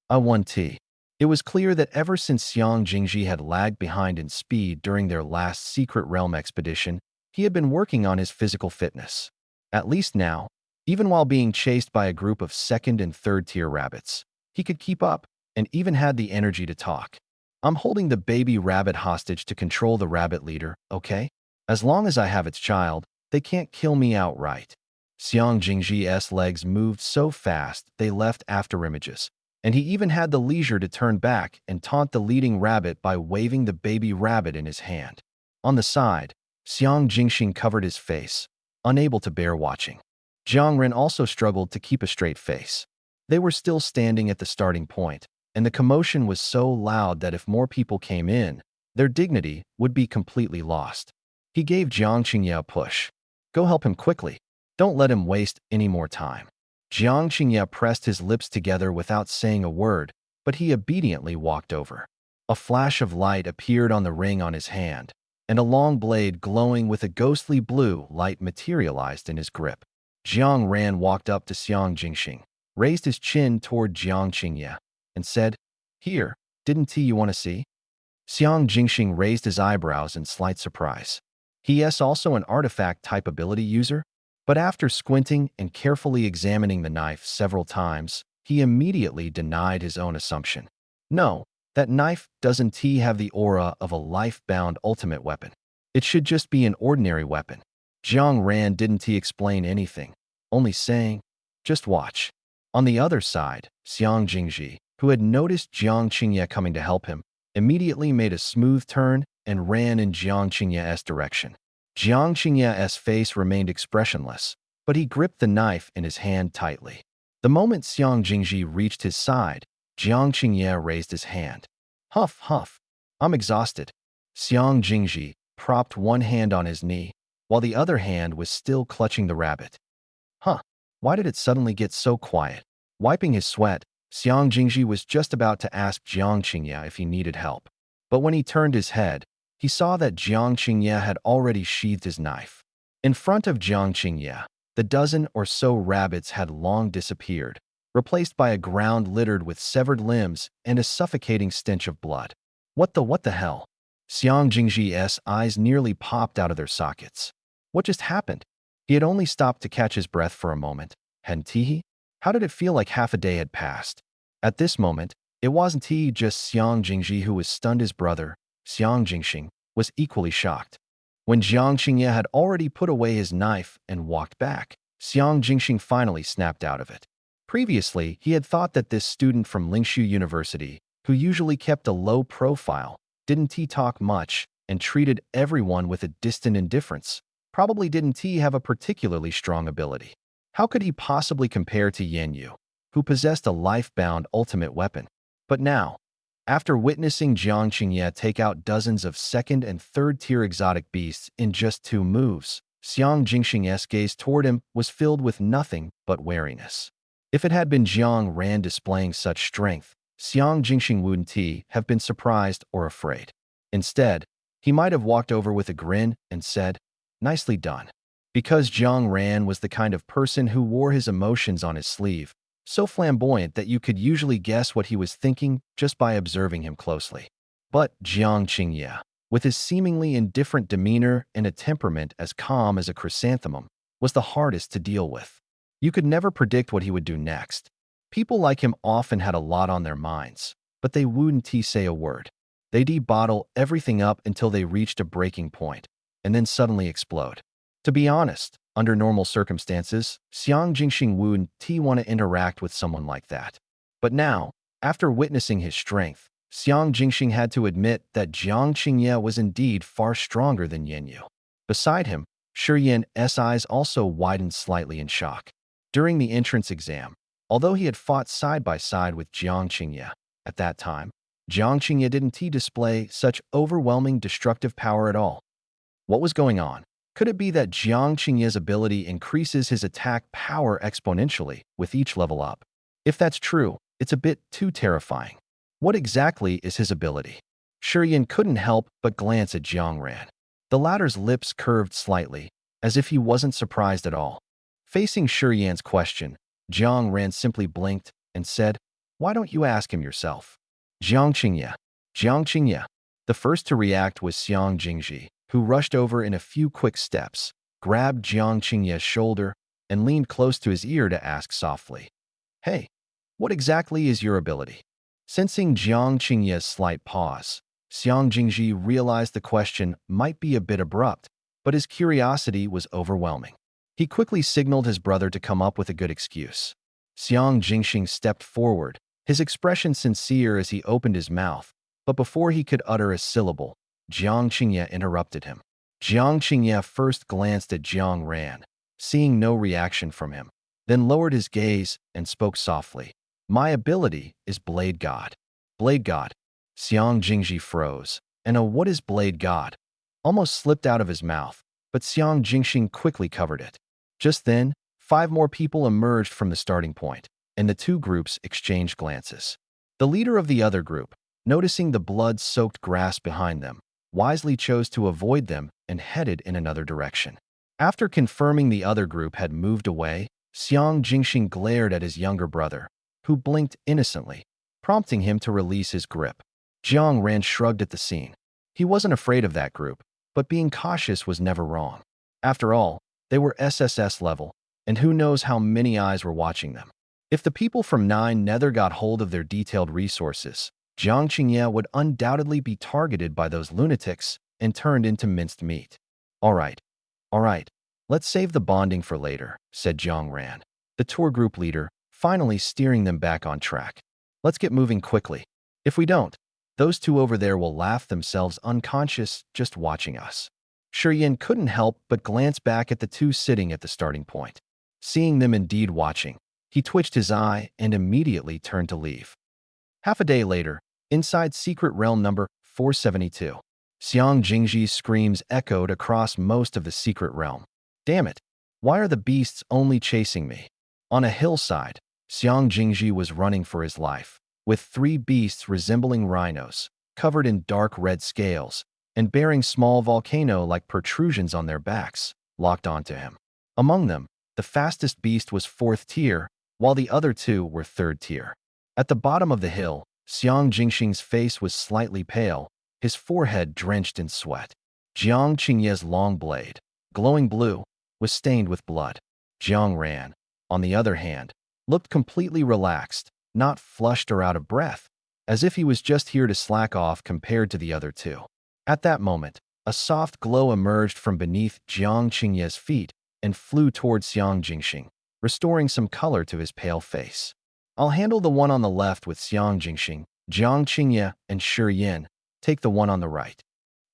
I won T. It was clear that ever since Xiang Jingji had lagged behind in speed during their last secret realm expedition, he had been working on his physical fitness. At least now, even while being chased by a group of second and third tier rabbits, he could keep up and even had the energy to talk. I'm holding the baby rabbit hostage to control the rabbit leader, okay? As long as I have its child, they can't kill me outright. Xiang Jingji's legs moved so fast they left afterimages, and he even had the leisure to turn back and taunt the leading rabbit by waving the baby rabbit in his hand. On the side, Xiang Jingxing covered his face, unable to bear watching. Jiang Ren also struggled to keep a straight face. They were still standing at the starting point, and the commotion was so loud that if more people came in, their dignity would be completely lost. He gave Jiang Qingye a push. Go help him quickly. Don't let him waste any more time. Jiang Qingye pressed his lips together without saying a word, but he obediently walked over. A flash of light appeared on the ring on his hand, and a long blade glowing with a ghostly blue light materialized in his grip. Jiang Ran walked up to Xiang Jingxing, raised his chin toward Jiang Qingye, and said, "Here, didn't you want to see?" Xiang Jingxing raised his eyebrows in slight surprise. He is also an artifact-type ability user, but after squinting and carefully examining the knife several times, he immediately denied his own assumption. No, that knife doesn't have the aura of a life-bound ultimate weapon. It should just be an ordinary weapon. Jiang Ran didn't explain anything, only saying, just watch. On the other side, Xiang Jingji, who had noticed Jiang Qingye coming to help him, immediately made a smooth turn and ran in Jiang Qingye's direction. Jiang Qingye's face remained expressionless, but he gripped the knife in his hand tightly. The moment Xiang Jingji reached his side, Jiang Qingye raised his hand. Huff, huff. I'm exhausted. Xiang Jingji propped one hand on his knee, while the other hand was still clutching the rabbit. Huh, why did it suddenly get so quiet? Wiping his sweat, Xiang Jingji was just about to ask Jiang Qingye if he needed help. But when he turned his head, he saw that Jiang Qingye had already sheathed his knife. In front of Jiang Qingye, the dozen or so rabbits had long disappeared, replaced by a ground littered with severed limbs and a suffocating stench of blood. What the hell? Xiang Jingji's eyes nearly popped out of their sockets. What just happened? He had only stopped to catch his breath for a moment. Hadn't he? How did it feel like half a day had passed? At this moment, it wasn't just Xiang Jingji who was stunned. His brother, Xiang Jingxing, was equally shocked. When Jiang Qingye had already put away his knife and walked back, Xiang Jingxing finally snapped out of it. Previously, he had thought that this student from Lingshu University, who usually kept a low profile, didn't talk much and treated everyone with a distant indifference, probably didn't have a particularly strong ability. How could he possibly compare to Yan Yu, who possessed a life-bound ultimate weapon? But now, after witnessing Jiang Qingye take out dozens of second- and third-tier exotic beasts in just 2 moves, Xiang Jingxing's gaze toward him was filled with nothing but wariness. If it had been Jiang Ran displaying such strength, Xiang Jingxing wouldn't have been surprised or afraid. Instead, he might have walked over with a grin and said, "Nicely done." Because Jiang Ran was the kind of person who wore his emotions on his sleeve, so flamboyant that you could usually guess what he was thinking just by observing him closely. But Jiang Qingye, with his seemingly indifferent demeanor and a temperament as calm as a chrysanthemum, was the hardest to deal with. You could never predict what he would do next. People like him often had a lot on their minds, but they wouldn't say a word. They'd bottle everything up until they reached a breaking point, and then suddenly explode. To be honest, under normal circumstances, Xiang Jingxing wouldn't want to interact with someone like that. But now, after witnessing his strength, Xiang Jingxing had to admit that Jiang Qingye was indeed far stronger than Yan Yu. Beside him, Shiyan's eyes also widened slightly in shock. During the entrance exam, although he had fought side by side with Jiang Qingye, at that time, Jiang Qingye didn't display such overwhelming destructive power at all. What was going on? Could it be that Jiang Qingye's ability increases his attack power exponentially with each level up? If that's true, it's a bit too terrifying. What exactly is his ability? Shiyan couldn't help but glance at Jiang Ran. The latter's lips curved slightly, as if he wasn't surprised at all. Facing Shiyan's question, Jiang Ran simply blinked and said, "Why don't you ask him yourself?" Jiang Qingye. Jiang Qingye. The first to react was Xiang Jingji, who rushed over in a few quick steps, grabbed Jiang Qingye's shoulder, and leaned close to his ear to ask softly, "Hey, what exactly is your ability?" Sensing Jiang Qingye's slight pause, Xiang Jingji realized the question might be a bit abrupt, but his curiosity was overwhelming. He quickly signaled his brother to come up with a good excuse. Xiang Jingxing stepped forward, his expression sincere as he opened his mouth, but before he could utter a syllable, Jiang Qingye interrupted him. Jiang Qingye first glanced at Jiang Ran, seeing no reaction from him, then lowered his gaze and spoke softly. "My ability is Blade God." Blade God. Xiang Jingji froze, and a "what is Blade God?" almost slipped out of his mouth, but Xiang Jingxing quickly covered it. Just then, 5 more people emerged from the starting point, and the 2 groups exchanged glances. The leader of the other group, noticing the blood-soaked grass behind them, wisely chose to avoid them and headed in another direction. After confirming the other group had moved away, Xiang Jingxing glared at his younger brother, who blinked innocently, prompting him to release his grip. Jiang Ran shrugged at the scene. He wasn't afraid of that group. but being cautious was never wrong. After all, they were SSS level, and who knows how many eyes were watching them. If the people from Nine Nether got hold of their detailed resources, Jiang Qingye would undoubtedly be targeted by those lunatics and turned into minced meat. All right, let's save the bonding for later, said Jiang Ran, the tour group leader, finally steering them back on track. Let's get moving quickly. If we don't, those two over there will laugh themselves unconscious just watching us. Shiyin couldn't help but glance back at the two sitting at the starting point. Seeing them indeed watching, he twitched his eye and immediately turned to leave. Half a day later, inside Secret Realm number 472, Xiang Jingji's screams echoed across most of the Secret Realm. Damn it! Why are the beasts only chasing me? On a hillside, Xiang Jingji was running for his life, with three beasts resembling rhinos, covered in dark red scales, and bearing small volcano-like protrusions on their backs, locked onto him. Among them, the fastest beast was 4th tier, while the other two were 3rd tier. At the bottom of the hill, Xiang Jingxing's face was slightly pale, his forehead drenched in sweat. Jiang Qingye's long blade, glowing blue, was stained with blood. Jiang Ran, on the other hand, looked completely relaxed, not flushed or out of breath, as if he was just here to slack off compared to the other two. At that moment, a soft glow emerged from beneath Jiang Qingye's feet and flew towards Xiang Jingxing, restoring some color to his pale face. I'll handle the one on the left with Xiang Jingxing, Jiang Qingye, and Shi Yin. Take the one on the right.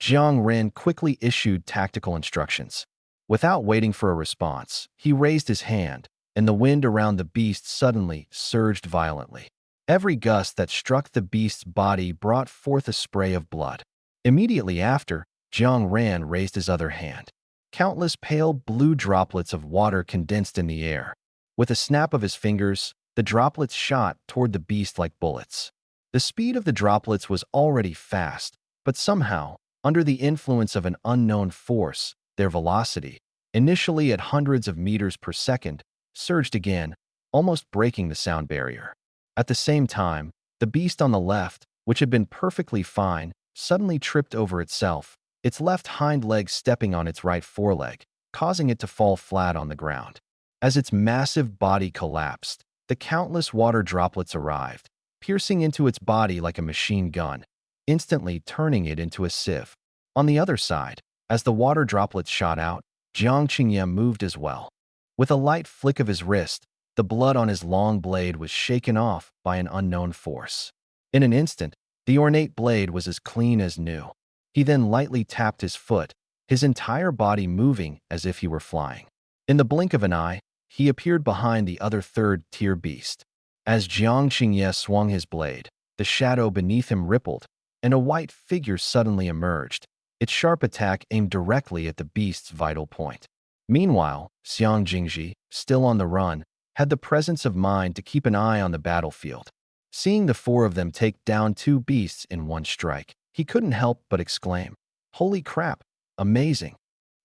Jiang Ren quickly issued tactical instructions. Without waiting for a response, he raised his hand, and the wind around the beast suddenly surged violently. Every gust that struck the beast's body brought forth a spray of blood. Immediately after, Jiang Ran raised his other hand. Countless pale blue droplets of water condensed in the air. With a snap of his fingers, the droplets shot toward the beast like bullets. The speed of the droplets was already fast, but somehow, under the influence of an unknown force, their velocity, initially at hundreds of meters per second, surged again, almost breaking the sound barrier. At the same time, the beast on the left, which had been perfectly fine, suddenly tripped over itself, its left hind leg stepping on its right foreleg, causing it to fall flat on the ground. As its massive body collapsed, the countless water droplets arrived, piercing into its body like a machine gun, instantly turning it into a sieve. On the other side, as the water droplets shot out, Jiang Qingye moved as well. With a light flick of his wrist, the blood on his long blade was shaken off by an unknown force. In an instant, the ornate blade was as clean as new. He then lightly tapped his foot, his entire body moving as if he were flying. In the blink of an eye, he appeared behind the other 3rd-tier beast. As Jiang Qingye swung his blade, the shadow beneath him rippled, and a white figure suddenly emerged, its sharp attack aimed directly at the beast's vital point. Meanwhile, Xiang Jingji, still on the run, had the presence of mind to keep an eye on the battlefield. Seeing the four of them take down two beasts in one strike, he couldn't help but exclaim, "Holy crap, amazing."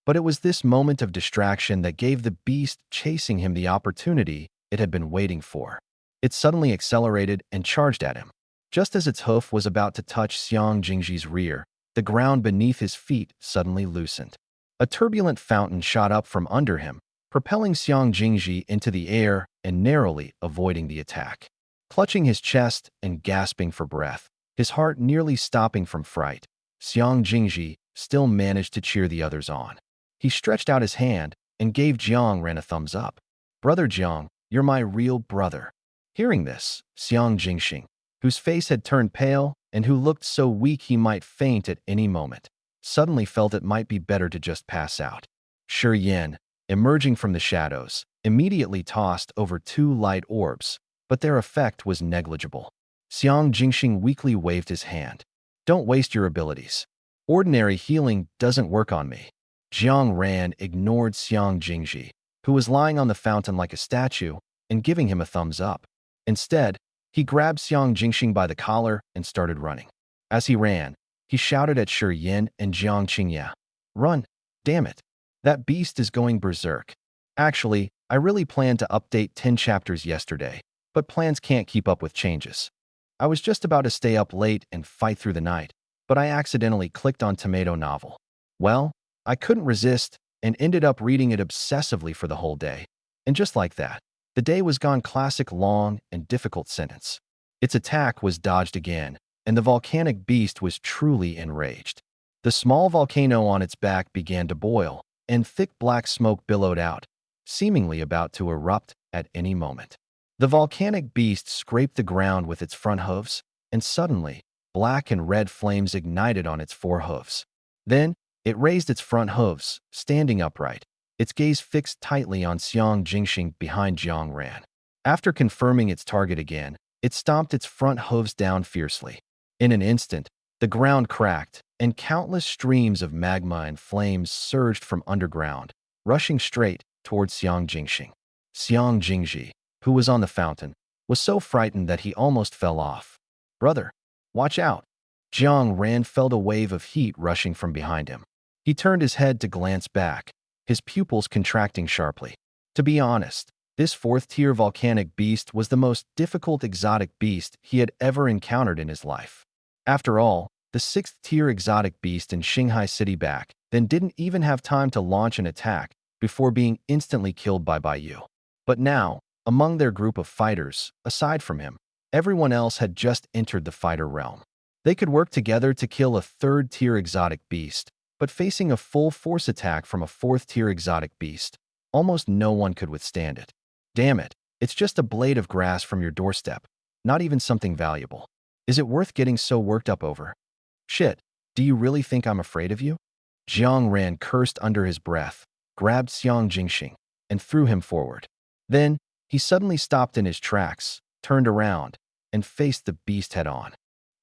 But it was this moment of distraction that gave the beast chasing him the opportunity it had been waiting for. It suddenly accelerated and charged at him. Just as its hoof was about to touch Xiang Jingji's rear, the ground beneath his feet suddenly loosened. A turbulent fountain shot up from under him, propelling Xiang Jingji into the air and narrowly avoiding the attack. Clutching his chest and gasping for breath, his heart nearly stopping from fright, Xiang Jingji still managed to cheer the others on. He stretched out his hand and gave Jiang Ren a thumbs up. "Brother Jiang, you're my real brother." Hearing this, Xiang Jingxing, whose face had turned pale and who looked so weak he might faint at any moment, suddenly felt it might be better to just pass out. Shi Yin, emerging from the shadows, immediately tossed over two light orbs, but their effect was negligible. Xiang Jingxing weakly waved his hand. "Don't waste your abilities. Ordinary healing doesn't work on me." Jiang Ran ignored Xiang Jingji, who was lying on the fountain like a statue, and giving him a thumbs up. Instead, he grabbed Xiang Jingxing by the collar and started running. As he ran, he shouted at Shi Yin and Jiang Qingye, "Run, damn it. That beast is going berserk." Actually, I really planned to update 10 chapters yesterday, but plans can't keep up with changes. I was just about to stay up late and fight through the night, but I accidentally clicked on Tomato Novel. Well, I couldn't resist and ended up reading it obsessively for the whole day. And just like that, the day was gone. Classic long and difficult sentence. Its attack was dodged again, and the volcanic beast was truly enraged. The small volcano on its back began to boil, and thick black smoke billowed out, seemingly about to erupt at any moment. The volcanic beast scraped the ground with its front hooves, and suddenly, black and red flames ignited on its four hooves. Then, it raised its front hooves, standing upright, its gaze fixed tightly on Xiang Jingxing behind Jiang Ran. After confirming its target again, it stomped its front hooves down fiercely. In an instant, the ground cracked, and countless streams of magma and flames surged from underground, rushing straight towards Xiang Jingxing. Xiang Jingji, who was on the fountain, was so frightened that he almost fell off. "Brother, watch out!" Jiang Ran felt a wave of heat rushing from behind him. He turned his head to glance back, his pupils contracting sharply. To be honest, this fourth-tier volcanic beast was the most difficult exotic beast he had ever encountered in his life. After all, the sixth-tier exotic beast in Shanghai City back then didn't even have time to launch an attack before being instantly killed by Baiyu. But now, among their group of fighters, aside from him, everyone else had just entered the fighter realm. They could work together to kill a third-tier exotic beast, but facing a full-force attack from a fourth-tier exotic beast, almost no one could withstand it. Damn it, it's just a blade of grass from your doorstep, not even something valuable. Is it worth getting so worked up over? Shit, do you really think I'm afraid of you? Jiang Ran cursed under his breath, grabbed Xiang Jingxing, and threw him forward. Then, he suddenly stopped in his tracks, turned around, and faced the beast head-on.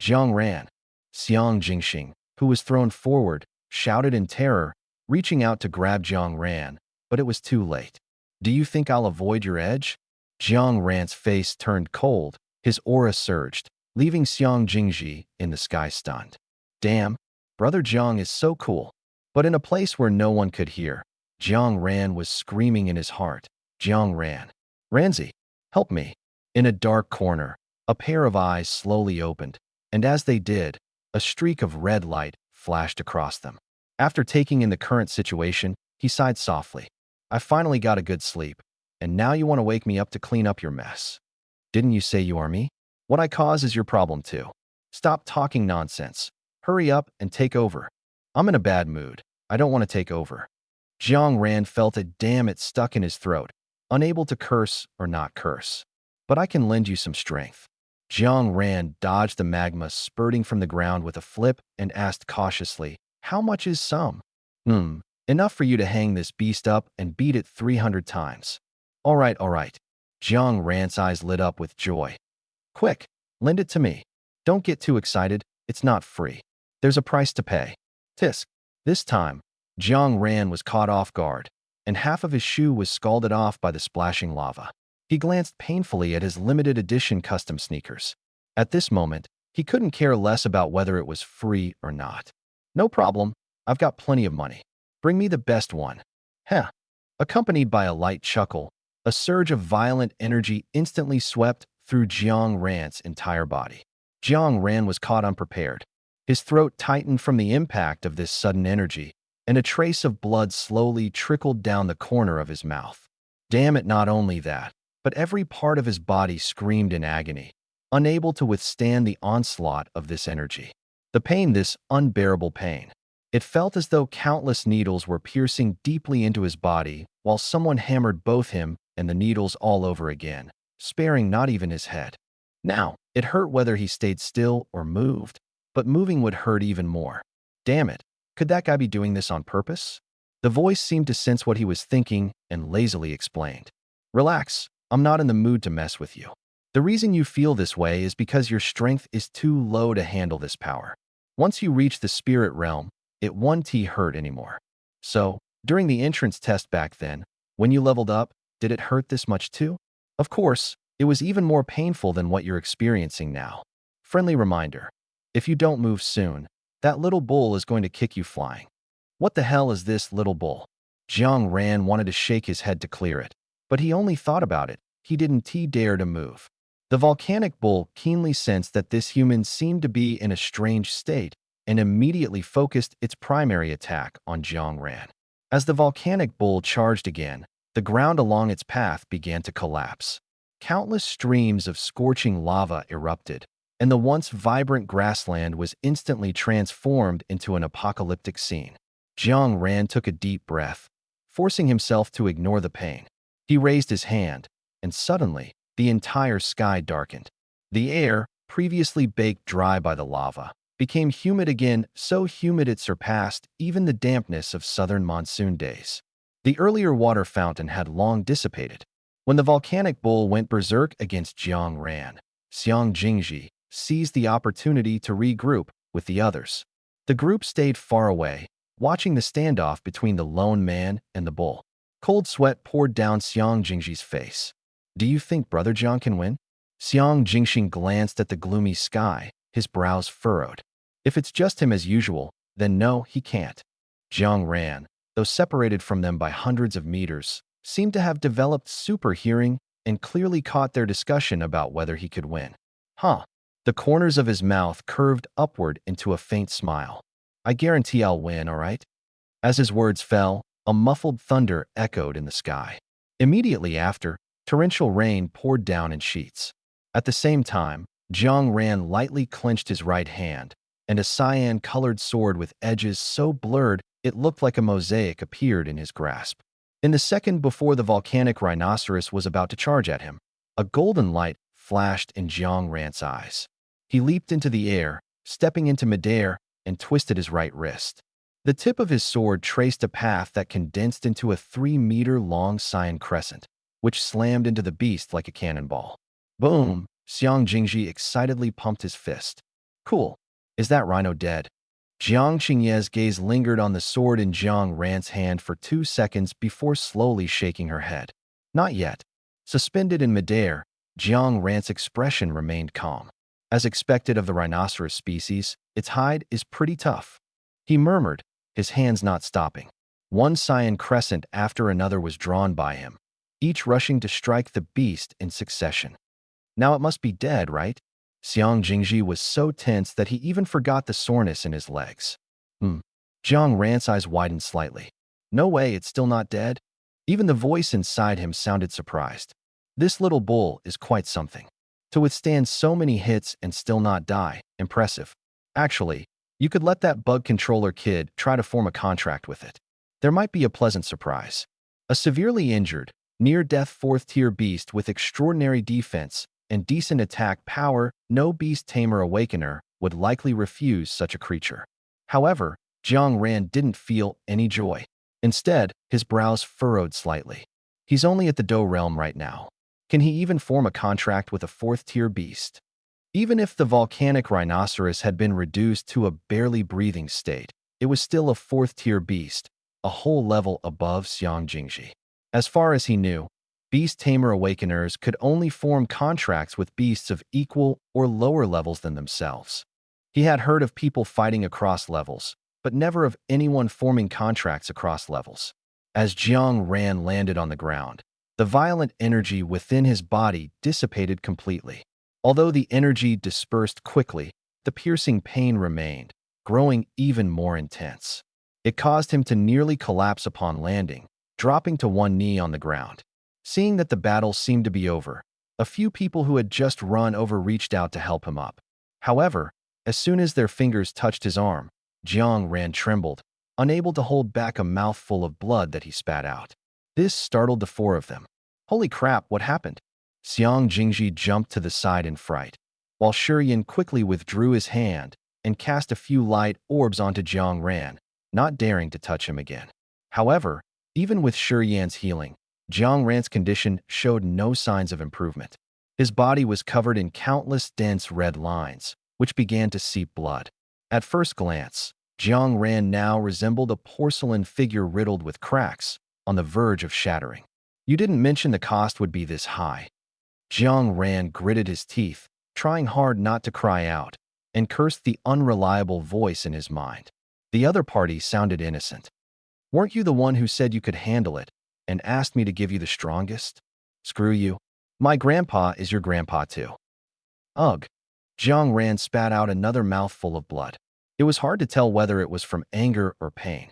Jiang Ran, Xiang Jingxing, who was thrown forward, shouted in terror, reaching out to grab Jiang Ran, but it was too late. "Do you think I'll avoid your edge?" Jiang Ran's face turned cold, his aura surged, leaving Xiang Jingji in the sky stunned. Damn, Brother Jiang is so cool. But in a place where no one could hear, Jiang Ran was screaming in his heart. Jiang Ran. "Ranzi, help me." In a dark corner, a pair of eyes slowly opened, and as they did, a streak of red light flashed across them. After taking in the current situation, he sighed softly. "I finally got a good sleep, and now you want to wake me up to clean up your mess. Didn't you say you are me? What I cause is your problem too. Stop talking nonsense. Hurry up and take over. I'm in a bad mood. I don't want to take over." Jiang Ran felt a damn it stuck in his throat, unable to curse or not curse. "But I can lend you some strength." Jiang Ran dodged the magma spurting from the ground with a flip and asked cautiously, "How much is some?" Enough for you to hang this beast up and beat it 300 times. All right, all right." Jiang Ran's eyes lit up with joy. "Quick, lend it to me. Don't get too excited, it's not free. There's a price to pay." Tisk. This time, Jiang Ran was caught off guard, and half of his shoe was scalded off by the splashing lava. He glanced painfully at his limited edition custom sneakers. At this moment, he couldn't care less about whether it was free or not. "No problem, I've got plenty of money. Bring me the best one." Heh. Accompanied by a light chuckle, a surge of violent energy instantly swept through Jiang Ran's entire body. Jiang Ran was caught unprepared. His throat tightened from the impact of this sudden energy, and a trace of blood slowly trickled down the corner of his mouth. Damn it, not only that, but every part of his body screamed in agony, unable to withstand the onslaught of this energy. The pain, this unbearable pain. It felt as though countless needles were piercing deeply into his body while someone hammered both him and the needles all over again, sparing not even his head. Now, it hurt whether he stayed still or moved, but moving would hurt even more. Damn it, could that guy be doing this on purpose? The voice seemed to sense what he was thinking and lazily explained. "Relax, I'm not in the mood to mess with you. The reason you feel this way is because your strength is too low to handle this power. Once you reach the spirit realm, it won't hurt anymore. So, during the entrance test back then, when you leveled up, did it hurt this much too? Of course, it was even more painful than what you're experiencing now. Friendly reminder, if you don't move soon, that little bull is going to kick you flying." What the hell is this little bull? Jiang Ran wanted to shake his head to clear it, but he only thought about it. He didn't dare to move. The volcanic bull keenly sensed that this human seemed to be in a strange state, and immediately focused its primary attack on Jiang Ran. As the volcanic bull charged again, the ground along its path began to collapse. Countless streams of scorching lava erupted, and the once vibrant grassland was instantly transformed into an apocalyptic scene. Jiang Ran took a deep breath, forcing himself to ignore the pain. He raised his hand, and suddenly, the entire sky darkened. The air, previously baked dry by the lava, became humid again, so humid it surpassed even the dampness of southern monsoon days. The earlier water fountain had long dissipated. When the volcanic bull went berserk against Jiang Ran, Xiang Jingji seized the opportunity to regroup with the others. The group stayed far away, watching the standoff between the lone man and the bull. Cold sweat poured down Xiang Jingji's face. "Do you think Brother Jiang can win?" Xiang Jingxing glanced at the gloomy sky, his brows furrowed. "If it's just him as usual, then no, he can't." Jiang Ran, though separated from them by hundreds of meters, seemed to have developed super hearing and clearly caught their discussion about whether he could win. Huh. The corners of his mouth curved upward into a faint smile. "I guarantee I'll win, all right?" As his words fell, a muffled thunder echoed in the sky. Immediately after, torrential rain poured down in sheets. At the same time, Jiang Ran lightly clenched his right hand, and a cyan-colored sword with edges so blurred it looked like a mosaic appeared in his grasp. In the second before the volcanic rhinoceros was about to charge at him, a golden light flashed in Jiang Ran's eyes. He leaped into the air, stepping into midair, and twisted his right wrist. The tip of his sword traced a path that condensed into a 3-meter-long cyan crescent, which slammed into the beast like a cannonball. Boom! Xiang Jingji excitedly pumped his fist. "Cool. Is that rhino dead?" Jiang Qingye's gaze lingered on the sword in Jiang Ran's hand for 2 seconds before slowly shaking her head. "Not yet." Suspended in midair, Jiang Ran's expression remained calm. As expected of the rhinoceros species, its hide is pretty tough. He murmured, his hands not stopping. One cyan crescent after another was drawn by him, each rushing to strike the beast in succession. "Now it must be dead, right?" Xiang Jingji was so tense that he even forgot the soreness in his legs. Jiang Ran's eyes widened slightly. "No way, it's still not dead?" Even the voice inside him sounded surprised. This little bull is quite something. To withstand so many hits and still not die, impressive. Actually, you could let that bug controller kid try to form a contract with it. There might be a pleasant surprise. A severely injured, near-death 4th-tier beast with extraordinary defense and decent attack power, no beast tamer awakener would likely refuse such a creature. However, Jiang Ran didn't feel any joy. Instead, his brows furrowed slightly. He's only at the Do realm right now. Can he even form a contract with a 4th-tier beast? Even if the volcanic rhinoceros had been reduced to a barely breathing state, it was still a 4th-tier beast, a whole level above Xiang Jingji. As far as he knew, beast tamer awakeners could only form contracts with beasts of equal or lower levels than themselves. He had heard of people fighting across levels, but never of anyone forming contracts across levels. As Jiang Ran landed on the ground, the violent energy within his body dissipated completely. Although the energy dispersed quickly, the piercing pain remained, growing even more intense. It caused him to nearly collapse upon landing, dropping to one knee on the ground. Seeing that the battle seemed to be over, a few people who had just run over reached out to help him up. However, as soon as their fingers touched his arm, Jiang Ran trembled, unable to hold back a mouthful of blood that he spat out. This startled the 4 of them. "Holy crap, what happened?" Xiang Jingji jumped to the side in fright, while Shuryan quickly withdrew his hand and cast a few light orbs onto Jiang Ran, not daring to touch him again. However, even with Shuryan's healing, Jiang Ran's condition showed no signs of improvement. His body was covered in countless dense red lines, which began to seep blood. At first glance, Jiang Ran now resembled a porcelain figure riddled with cracks, on the verge of shattering. "You didn't mention the cost would be this high." Jiang Ran gritted his teeth, trying hard not to cry out, and cursed the unreliable voice in his mind. The other party sounded innocent. "Weren't you the one who said you could handle it and asked me to give you the strongest?" "Screw you. My grandpa is your grandpa too." "Ugh." Jiang Ran spat out another mouthful of blood. It was hard to tell whether it was from anger or pain.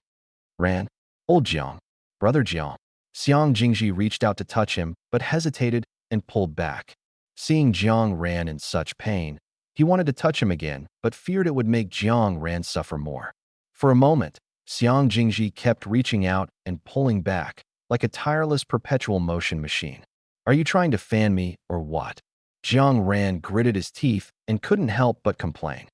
Ran. Old Jiang. Brother Jiang. Xiang Jingji reached out to touch him, but hesitated and pulled back. Seeing Jiang Ran in such pain, he wanted to touch him again, but feared it would make Jiang Ran suffer more. For a moment, Xiang Jingji kept reaching out and pulling back, like a tireless perpetual motion machine. Are you trying to fan me, or what? Jiang Ran gritted his teeth and couldn't help but complain.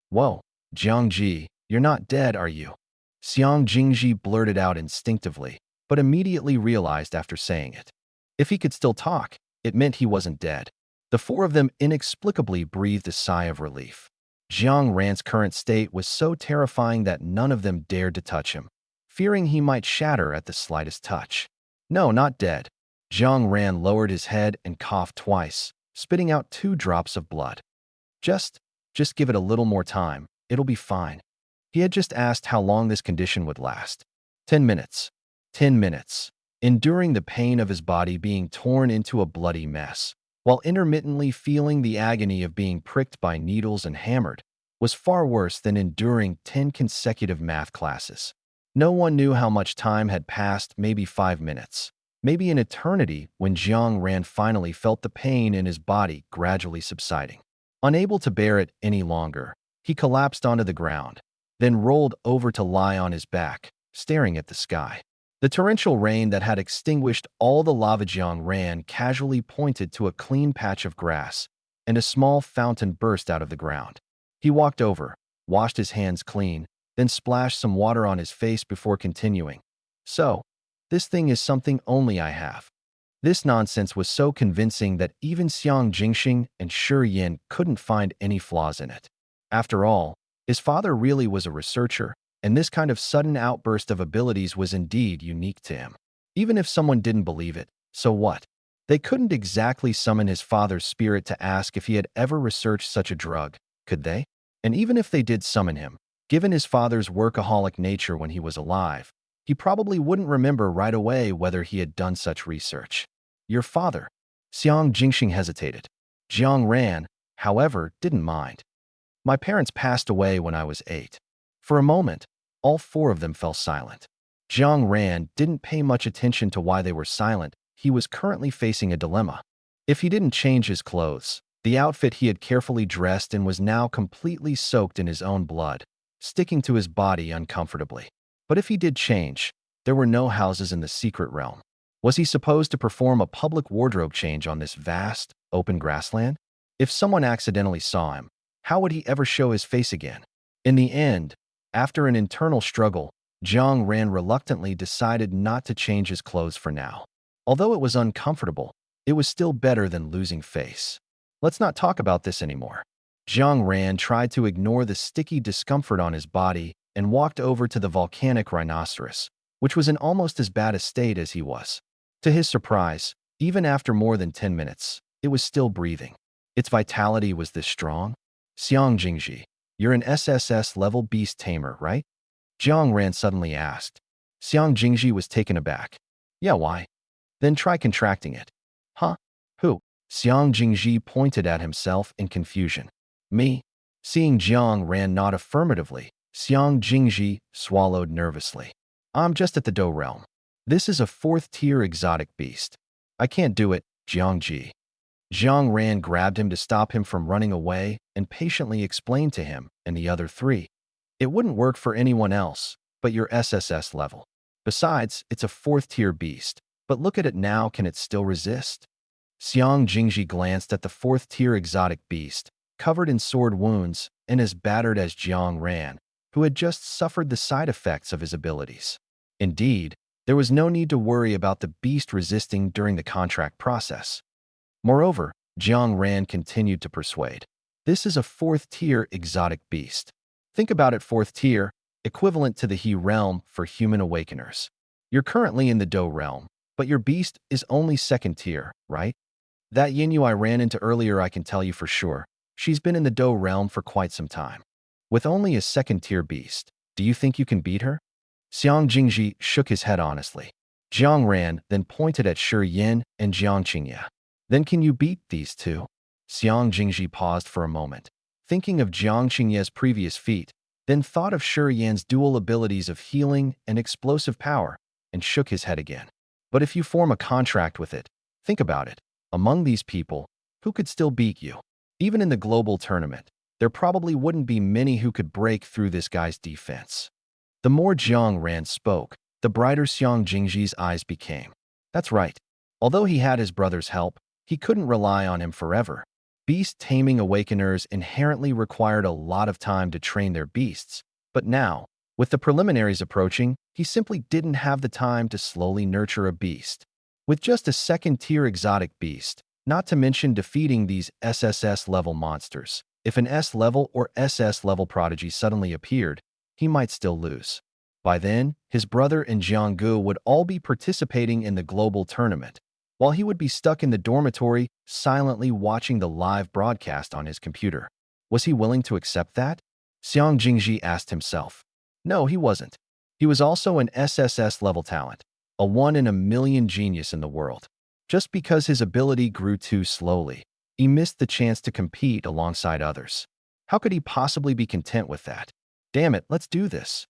Whoa, Jiangji, you're not dead, are you? Xiang Jingji blurted out instinctively, but immediately realized after saying it. If he could still talk, it meant he wasn't dead. The four of them inexplicably breathed a sigh of relief. Jiang Ran's current state was so terrifying that none of them dared to touch him, fearing he might shatter at the slightest touch. No, not dead. Jiang Ran lowered his head and coughed twice, spitting out 2 drops of blood. Just give it a little more time. It'll be fine. He had just asked how long this condition would last. 10 minutes. 10 minutes. Enduring the pain of his body being torn into a bloody mess, while intermittently feeling the agony of being pricked by needles and hammered, was far worse than enduring 10 consecutive math classes. No one knew how much time had passed, maybe 5 minutes, maybe an eternity, when Jiang Ran finally felt the pain in his body gradually subsiding. Unable to bear it any longer, he collapsed onto the ground, then rolled over to lie on his back, staring at the sky. The torrential rain that had extinguished all the lava. Jiang Ran casually pointed to a clean patch of grass, and a small fountain burst out of the ground. He walked over, washed his hands clean, then splashed some water on his face before continuing. So, this thing is something only I have. This nonsense was so convincing that even Xiang Jingxing and Shi Yin couldn't find any flaws in it. After all, his father really was a researcher, and this kind of sudden outburst of abilities was indeed unique to him. Even if someone didn't believe it, so what? They couldn't exactly summon his father's spirit to ask if he had ever researched such a drug, could they? And even if they did summon him, given his father's workaholic nature when he was alive, he probably wouldn't remember right away whether he had done such research. Your father? Xiang Jingxing hesitated. Jiang Ran, however, didn't mind. My parents passed away when I was 8. For a moment, all 4 of them fell silent. Jiang Ran didn't pay much attention to why they were silent. He was currently facing a dilemma. If he didn't change his clothes, the outfit he had carefully dressed in was now completely soaked in his own blood, sticking to his body uncomfortably. But if he did change, there were no houses in the secret realm. Was he supposed to perform a public wardrobe change on this vast, open grassland? If someone accidentally saw him, how would he ever show his face again? In the end, after an internal struggle, Jiang Ran reluctantly decided not to change his clothes for now. Although it was uncomfortable, it was still better than losing face. Let's not talk about this anymore. Jiang Ran tried to ignore the sticky discomfort on his body and walked over to the volcanic rhinoceros, which was in almost as bad a state as he was. To his surprise, even after more than 10 minutes, it was still breathing. Its vitality was this strong. Xiang Jingji, you're an SSS level beast tamer, right? Jiang Ran suddenly asked. Xiang Jingji was taken aback. Yeah, why? Then try contracting it. Huh? Who? Xiang Jingji pointed at himself in confusion. Me? Seeing Jiang Ran nod affirmatively, Xiang Jingji swallowed nervously. I'm just at the Do realm. This is a 4th-tier exotic beast. I can't do it, Jiangji. Jiang Ran grabbed him to stop him from running away and patiently explained to him and the other 3. It wouldn't work for anyone else, but your SSS level. Besides, it's a 4th-tier beast, but look at it now, can it still resist? Xiang Jingji glanced at the 4th-tier exotic beast, covered in sword wounds and as battered as Jiang Ran, who had just suffered the side effects of his abilities. Indeed, there was no need to worry about the beast resisting during the contract process. Moreover, Jiang Ran continued to persuade. This is a 4th-tier exotic beast. Think about it, 4th tier, equivalent to the He realm for human awakeners. You're currently in the Do realm, but your beast is only 2nd tier, right? That Yinyu I ran into earlier, I can tell you for sure. She's been in the Do realm for quite some time. With only a 2nd-tier beast, do you think you can beat her? Xiang Jingji shook his head honestly. Jiang Ran then pointed at Shi Yin and Jiang Qingye. Then can you beat these 2? Xiang Jingji paused for a moment, thinking of Jiang Qingye's previous feat, then thought of Shi Yan's dual abilities of healing and explosive power, and shook his head again. But if you form a contract with it, think about it. Among these people, who could still beat you? Even in the global tournament, there probably wouldn't be many who could break through this guy's defense. The more Jiang Ran spoke, the brighter Xiang Jingji's eyes became. That's right. Although he had his brother's help, he couldn't rely on him forever. Beast-taming awakeners inherently required a lot of time to train their beasts, but now, with the preliminaries approaching, he simply didn't have the time to slowly nurture a beast. With just a second-tier exotic beast, not to mention defeating these SSS-level monsters, if an S-level or SS-level prodigy suddenly appeared, he might still lose. By then, his brother and Jianggu would all be participating in the global tournament, while he would be stuck in the dormitory, silently watching the live broadcast on his computer. Was he willing to accept that? Xiang Jingji asked himself. No, he wasn't. He was also an SSS-level talent, a one-in-a-million genius in the world. Just because his ability grew too slowly, he missed the chance to compete alongside others. How could he possibly be content with that? Damn it, let's do this.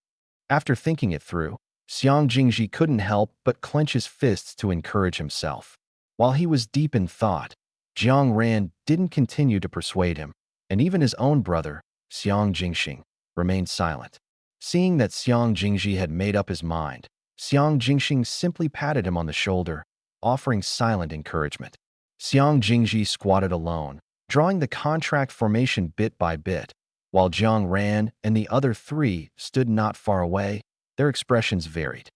After thinking it through, Xiang Jingji couldn't help but clench his fists to encourage himself. While he was deep in thought, Jiang Ran didn't continue to persuade him, and even his own brother, Xiang Jingxing, remained silent. Seeing that Xiang Jingji had made up his mind, Xiang Jingxing simply patted him on the shoulder, offering silent encouragement. Xiang Jingji squatted alone, drawing the contract formation bit by bit, while Jiang Ran and the other three stood not far away. Their expressions varied.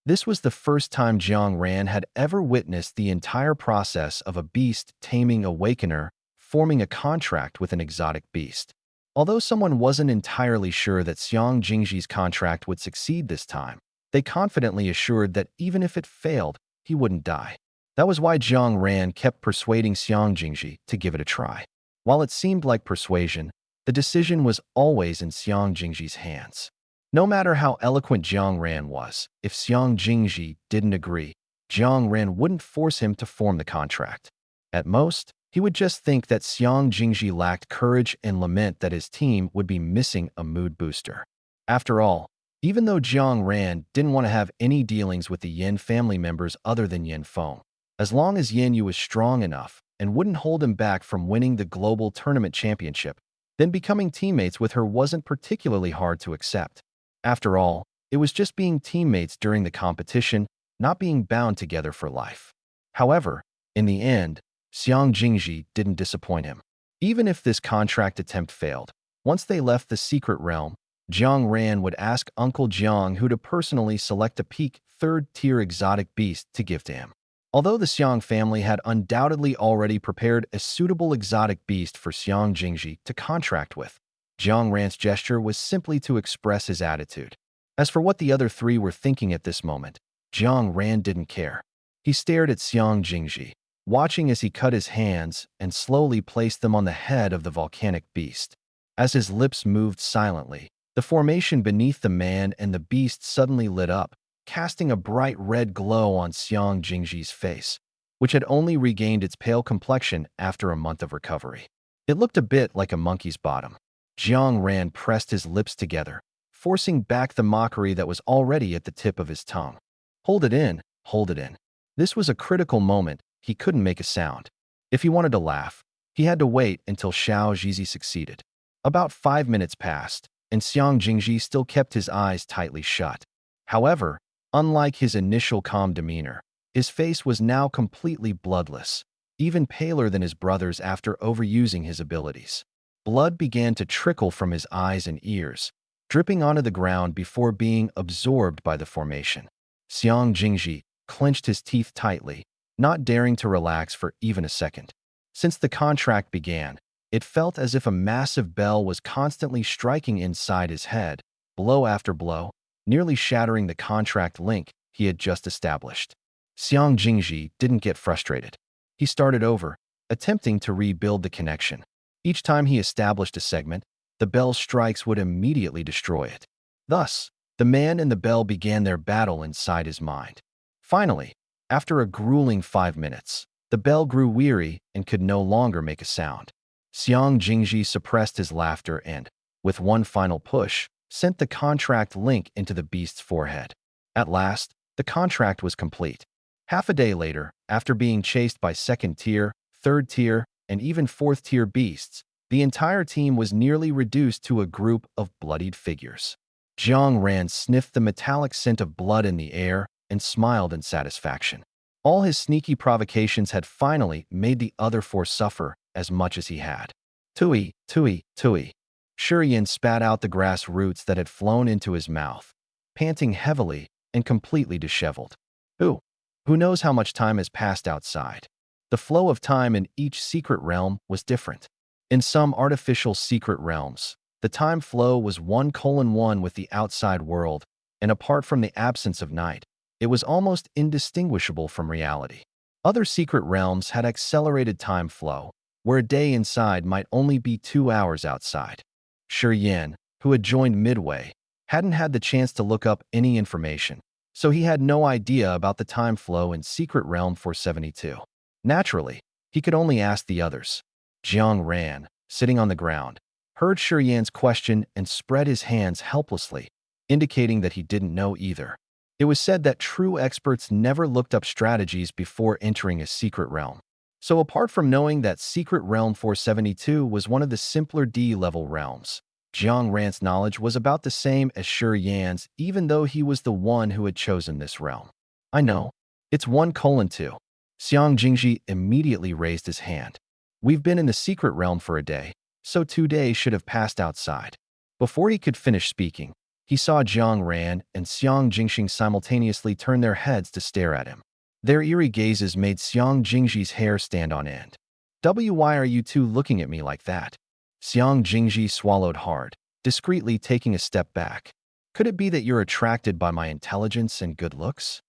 This was the first time Jiang Ran had ever witnessed the entire process of a beast-taming awakener forming a contract with an exotic beast. Although someone wasn't entirely sure that Xiang Jingji's contract would succeed this time, they confidently assured that even if it failed, he wouldn't die. That was why Jiang Ran kept persuading Xiang Jingji to give it a try. While it seemed like persuasion, the decision was always in Xiang Jingji's hands. No matter how eloquent Jiang Ran was, if Xiang Jingji didn't agree, Jiang Ran wouldn't force him to form the contract. At most, he would just think that Xiang Jingji lacked courage and lament that his team would be missing a mood booster. After all, even though Jiang Ran didn't want to have any dealings with the Yin family members other than Yin Feng, as long as Yin Yu was strong enough and wouldn't hold him back from winning the global tournament championship, then becoming teammates with her wasn't particularly hard to accept. After all, it was just being teammates during the competition, not being bound together for life. However, in the end, Xiang Jingji didn't disappoint him. Even if this contract attempt failed, once they left the secret realm, Jiang Ran would ask Uncle Jiang who to personally select a peak third-tier exotic beast to give to him. Although the Xiang family had undoubtedly already prepared a suitable exotic beast for Xiang Jingji to contract with, Jiang Ran's gesture was simply to express his attitude. As for what the other three were thinking at this moment, Jiang Ran didn't care. He stared at Xiang Jingji, watching as he cut his hands and slowly placed them on the head of the volcanic beast. As his lips moved silently, the formation beneath the man and the beast suddenly lit up, casting a bright red glow on Xiang Jingji's face, which had only regained its pale complexion after a month of recovery. It looked a bit like a monkey's bottom. Jiang Ran pressed his lips together, forcing back the mockery that was already at the tip of his tongue. Hold it in, hold it in. This was a critical moment. He couldn't make a sound. If he wanted to laugh, he had to wait until Xiao Jizi succeeded. About 5 minutes passed, and Xiang Jingji still kept his eyes tightly shut. However, unlike his initial calm demeanor, his face was now completely bloodless, even paler than his brother's after overusing his abilities. Blood began to trickle from his eyes and ears, dripping onto the ground before being absorbed by the formation. Xiang Jingji clenched his teeth tightly, not daring to relax for even a second. Since the contract began, it felt as if a massive bell was constantly striking inside his head, blow after blow, nearly shattering the contract link he had just established. Xiang Jingji didn't get frustrated. He started over, attempting to rebuild the connection. Each time he established a segment, the bell's strikes would immediately destroy it. Thus, the man and the bell began their battle inside his mind. Finally, after a grueling 5 minutes, the bell grew weary and could no longer make a sound. Xiang Jingji suppressed his laughter and, with one final push, sent the contract link into the beast's forehead. At last, the contract was complete. Half a day later, after being chased by second-tier, third-tier, and even fourth-tier beasts, the entire team was nearly reduced to a group of bloodied figures. Jiang Ran sniffed the metallic scent of blood in the air and smiled in satisfaction. All his sneaky provocations had finally made the other four suffer as much as he had. Tui, tui, tui. Shurian spat out the grass roots that had flown into his mouth, panting heavily and completely disheveled. Who knows how much time has passed outside? The flow of time in each secret realm was different. In some artificial secret realms, the time flow was 1:1 with the outside world, and apart from the absence of night, it was almost indistinguishable from reality. Other secret realms had accelerated time flow, where a day inside might only be 2 hours outside. Shurian, who had joined midway, hadn't had the chance to look up any information, so he had no idea about the time flow in Secret Realm 472. Naturally, he could only ask the others. Jiang Ran, sitting on the ground, heard Shurian's question and spread his hands helplessly, indicating that he didn't know either. It was said that true experts never looked up strategies before entering a secret realm. So apart from knowing that Secret Realm 472 was one of the simpler D-level realms, Jiang Ran's knowledge was about the same as Shurian's, even though he was the one who had chosen this realm. I know. It's 1:2. Xiang Jingji immediately raised his hand. We've been in the secret realm for a day, so 2 days should have passed outside. Before he could finish speaking, he saw Jiang Ran and Xiang Jingxing simultaneously turn their heads to stare at him. Their eerie gazes made Xiang Jingji's hair stand on end. Why are you two looking at me like that? Xiang Jingji swallowed hard, discreetly taking a step back. Could it be that you're attracted by my intelligence and good looks?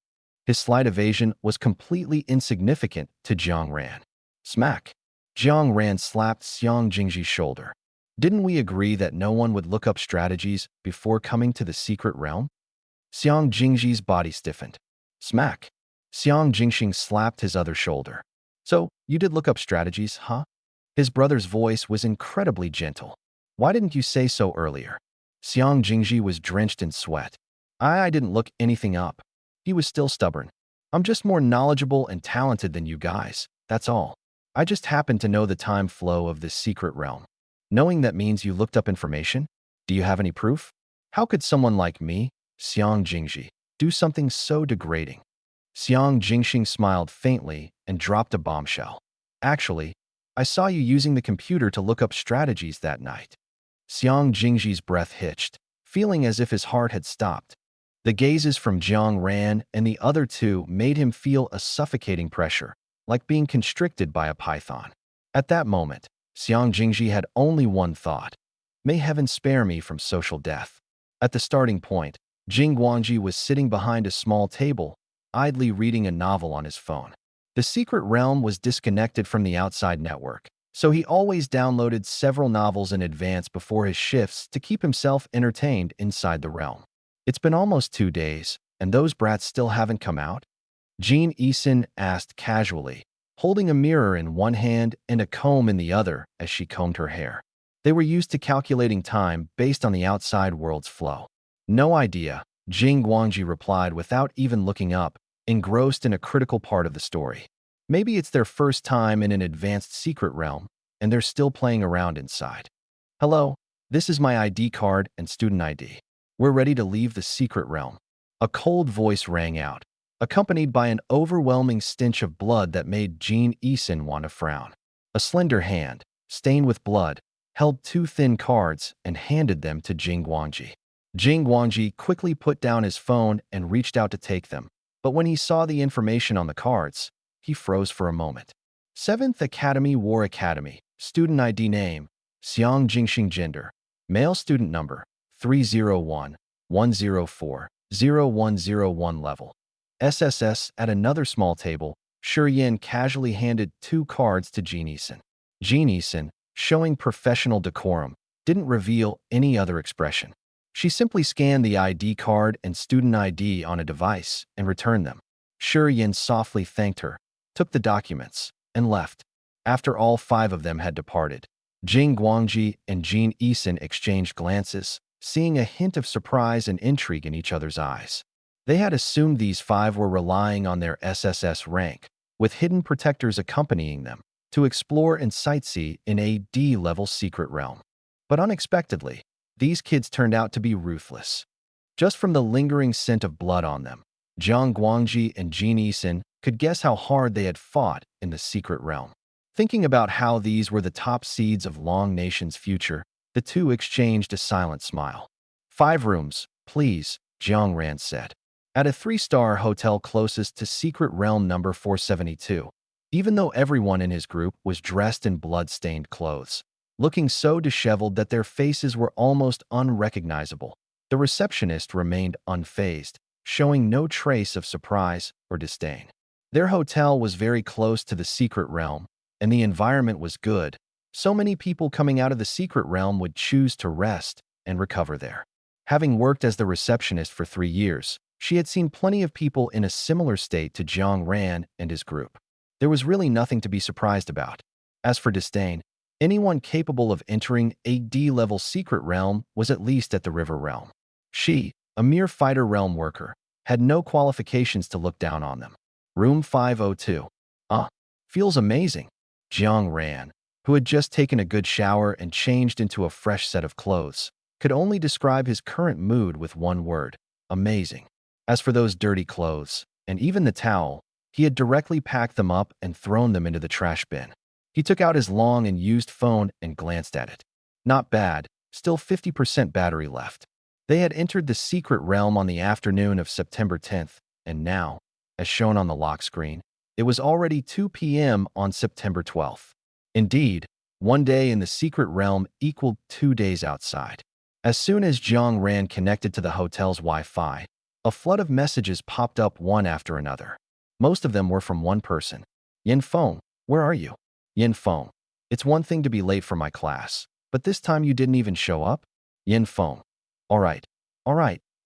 His slight evasion was completely insignificant to Jiang Ran. Smack. Jiang Ran slapped Xiang Jingji's shoulder. Didn't we agree that no one would look up strategies before coming to the secret realm? Xiang Jingji's body stiffened. Smack. Xiang Jingxing slapped his other shoulder. So, you did look up strategies, huh? His brother's voice was incredibly gentle. Why didn't you say so earlier? Xiang Jingji was drenched in sweat. I didn't look anything up. He was still stubborn. I'm just more knowledgeable and talented than you guys, that's all. I just happen to know the time flow of this secret realm. Knowing that means you looked up information? Do you have any proof? How could someone like me, Xiang Jingji, do something so degrading? Xiang Jingxing smiled faintly and dropped a bombshell. Actually, I saw you using the computer to look up strategies that night. Xiang Jingji's breath hitched, feeling as if his heart had stopped. The gazes from Jiang Ran and the other two made him feel a suffocating pressure, like being constricted by a python. At that moment, Xiang Jingji had only one thought. May heaven spare me from social death. At the starting point, Jing Guangji was sitting behind a small table, idly reading a novel on his phone. The secret realm was disconnected from the outside network, so he always downloaded several novels in advance before his shifts to keep himself entertained inside the realm. It's been almost 2 days, and those brats still haven't come out? Jean Eason asked casually, holding a mirror in one hand and a comb in the other as she combed her hair. They were used to calculating time based on the outside world's flow. No idea, Jing Guangji replied without even looking up, engrossed in a critical part of the story. Maybe it's their first time in an advanced secret realm, and they're still playing around inside. Hello, this is my ID card and student ID. We're ready to leave the secret realm. A cold voice rang out, accompanied by an overwhelming stench of blood that made Jean Eason want to frown. A slender hand, stained with blood, held 2 thin cards and handed them to Jing Guangji. Jing Guangji quickly put down his phone and reached out to take them, but when he saw the information on the cards, he froze for a moment. 7th Academy War Academy, student ID name, Xiang Jingxing gender, male student number, 301-104-0101 level. SSS at another small table, Shurian casually handed 2 cards to Jean Eason. Jean Eason, showing professional decorum, didn't reveal any other expression. She simply scanned the ID card and student ID on a device and returned them. Shurian softly thanked her, took the documents, and left. After all 5 of them had departed, Jing Guangji and Jean Eason exchanged glances, seeing a hint of surprise and intrigue in each other's eyes. They had assumed these five were relying on their SSS rank, with hidden protectors accompanying them, to explore and sightsee in a D-level secret realm. But unexpectedly, these kids turned out to be ruthless. Just from the lingering scent of blood on them, Jiang Guangji and Jin Yisin could guess how hard they had fought in the secret realm. Thinking about how these were the top seeds of Long Nation's future, the two exchanged a silent smile. 5 rooms, please, Jiang Ran said. At a 3-star hotel closest to secret realm number 472. Even though everyone in his group was dressed in blood-stained clothes, looking so disheveled that their faces were almost unrecognizable, the receptionist remained unfazed, showing no trace of surprise or disdain. Their hotel was very close to the secret realm, and the environment was good. So many people coming out of the secret realm would choose to rest and recover there. Having worked as the receptionist for 3 years, she had seen plenty of people in a similar state to Jiang Ran and his group. There was really nothing to be surprised about. As for disdain, anyone capable of entering a D-level secret realm was at least at the river realm. She, a mere fighter realm worker, had no qualifications to look down on them. Room 502. Feels amazing. Jiang Ran, who had just taken a good shower and changed into a fresh set of clothes, could only describe his current mood with one word: amazing. As for those dirty clothes, and even the towel, he had directly packed them up and thrown them into the trash bin. He took out his long and used phone and glanced at it. Not bad, still 50% battery left. They had entered the secret realm on the afternoon of September 10th, and now, as shown on the lock screen, it was already 2 p.m. on September 12th. Indeed, 1 day in the secret realm equaled 2 days outside. As soon as Jiang Ran connected to the hotel's Wi-Fi, a flood of messages popped up one after another. Most of them were from one person. Yin Feng, where are you? Yin Feng, it's one thing to be late for my class, but this time you didn't even show up? Yin Feng, all right,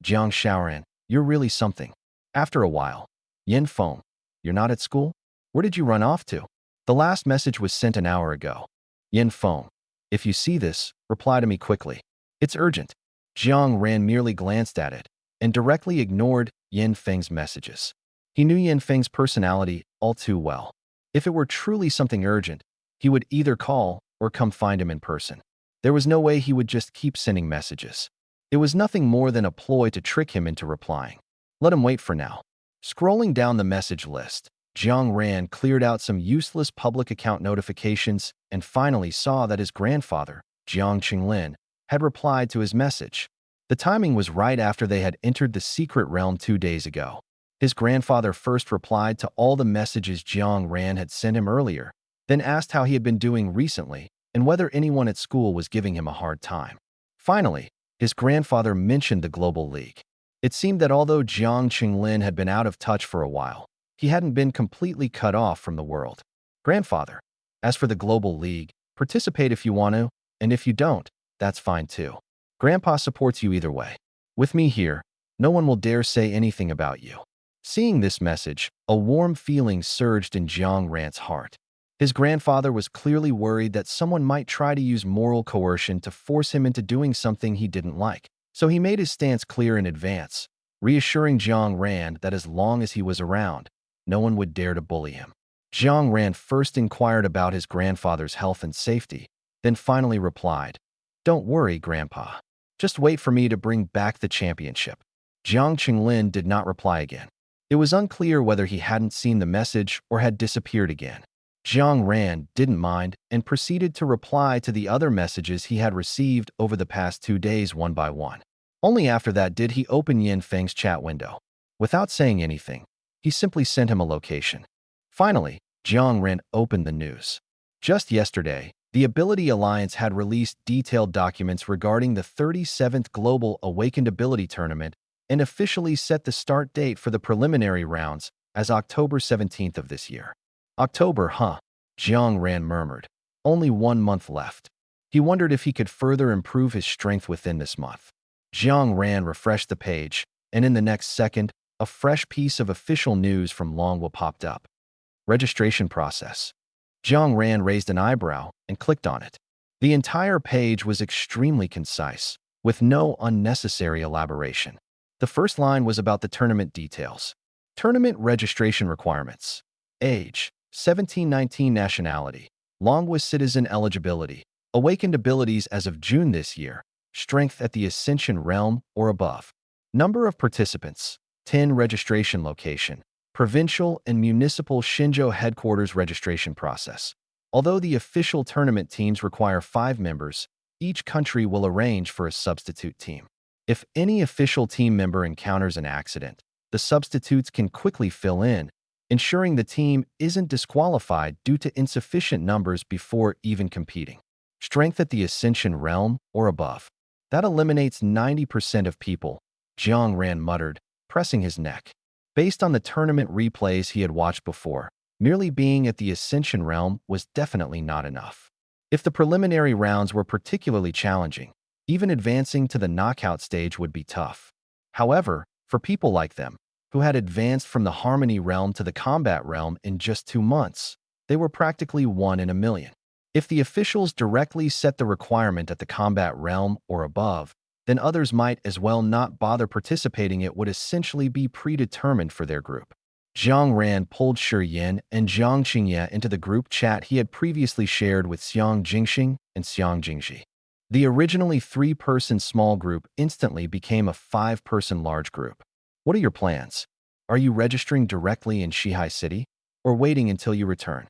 Jiang Shaoran, you're really something. After a while, Yin Feng, you're not at school? Where did you run off to? The last message was sent an hour ago. Yin Feng, if you see this, reply to me quickly. It's urgent. Jiang Ran merely glanced at it and directly ignored Yin Feng's messages. He knew Yin Feng's personality all too well. If it were truly something urgent, he would either call or come find him in person. There was no way he would just keep sending messages. It was nothing more than a ploy to trick him into replying. Let him wait for now. Scrolling down the message list, Jiang Ran cleared out some useless public account notifications and finally saw that his grandfather, Jiang Qinglin, had replied to his message. The timing was right after they had entered the secret realm 2 days ago. His grandfather first replied to all the messages Jiang Ran had sent him earlier, then asked how he had been doing recently and whether anyone at school was giving him a hard time. Finally, his grandfather mentioned the Global League. It seemed that although Jiang Qinglin had been out of touch for a while, he hadn't been completely cut off from the world. Grandfather, as for the Global League, participate if you want to, and if you don't, that's fine too. Grandpa supports you either way. With me here, no one will dare say anything about you. Seeing this message, a warm feeling surged in Jiang Ran's heart. His grandfather was clearly worried that someone might try to use moral coercion to force him into doing something he didn't like. So he made his stance clear in advance, reassuring Jiang Ran that as long as he was around, no one would dare to bully him. Jiang Ran first inquired about his grandfather's health and safety, then finally replied, "Don't worry, Grandpa. Just wait for me to bring back the championship." Jiang Qinglin did not reply again. It was unclear whether he hadn't seen the message or had disappeared again. Jiang Ran didn't mind and proceeded to reply to the other messages he had received over the past 2 days one by one. Only after that did he open Yin Feng's chat window. Without saying anything, he simply sent him a location. Finally, Jiang Ran opened the news. Just yesterday, the Ability Alliance had released detailed documents regarding the 37th Global Awakened Ability Tournament and officially set the start date for the preliminary rounds as October 17th of this year. October, huh? Jiang Ran murmured. Only 1 month left. He wondered if he could further improve his strength within this month. Jiang Ran refreshed the page, and in the next second, a fresh piece of official news from Longhua popped up. Registration process. Jiang Ran raised an eyebrow and clicked on it. The entire page was extremely concise, with no unnecessary elaboration. The first line was about the tournament details. Tournament registration requirements. Age, 17-19 nationality. Long citizen eligibility. Awakened abilities as of June this year. Strength at the Ascension realm or above. Number of participants. 10 registration location. Provincial and municipal Shinjo headquarters registration process. Although the official tournament teams require 5 members, each country will arrange for a substitute team. If any official team member encounters an accident, the substitutes can quickly fill in, ensuring the team isn't disqualified due to insufficient numbers before even competing. Strength at the Ascension realm or above. That eliminates 90% of people, Jiang Ran muttered, pressing his neck. Based on the tournament replays he had watched before, merely being at the Ascension realm was definitely not enough. If the preliminary rounds were particularly challenging, even advancing to the knockout stage would be tough. However, for people like them, who had advanced from the Harmony realm to the Combat realm in just 2 months, they were practically 1 in a million. If the officials directly set the requirement at the Combat realm or above, then others might as well not bother participating. It would essentially be predetermined for their group. Zhang Ran pulled Shi Yin and Zhang Qingye into the group chat he had previously shared with Xiang Jingxing and Xiang Jingji. The originally 3-person small group instantly became a 5-person large group. What are your plans? Are you registering directly in Shihai City, or waiting until you return?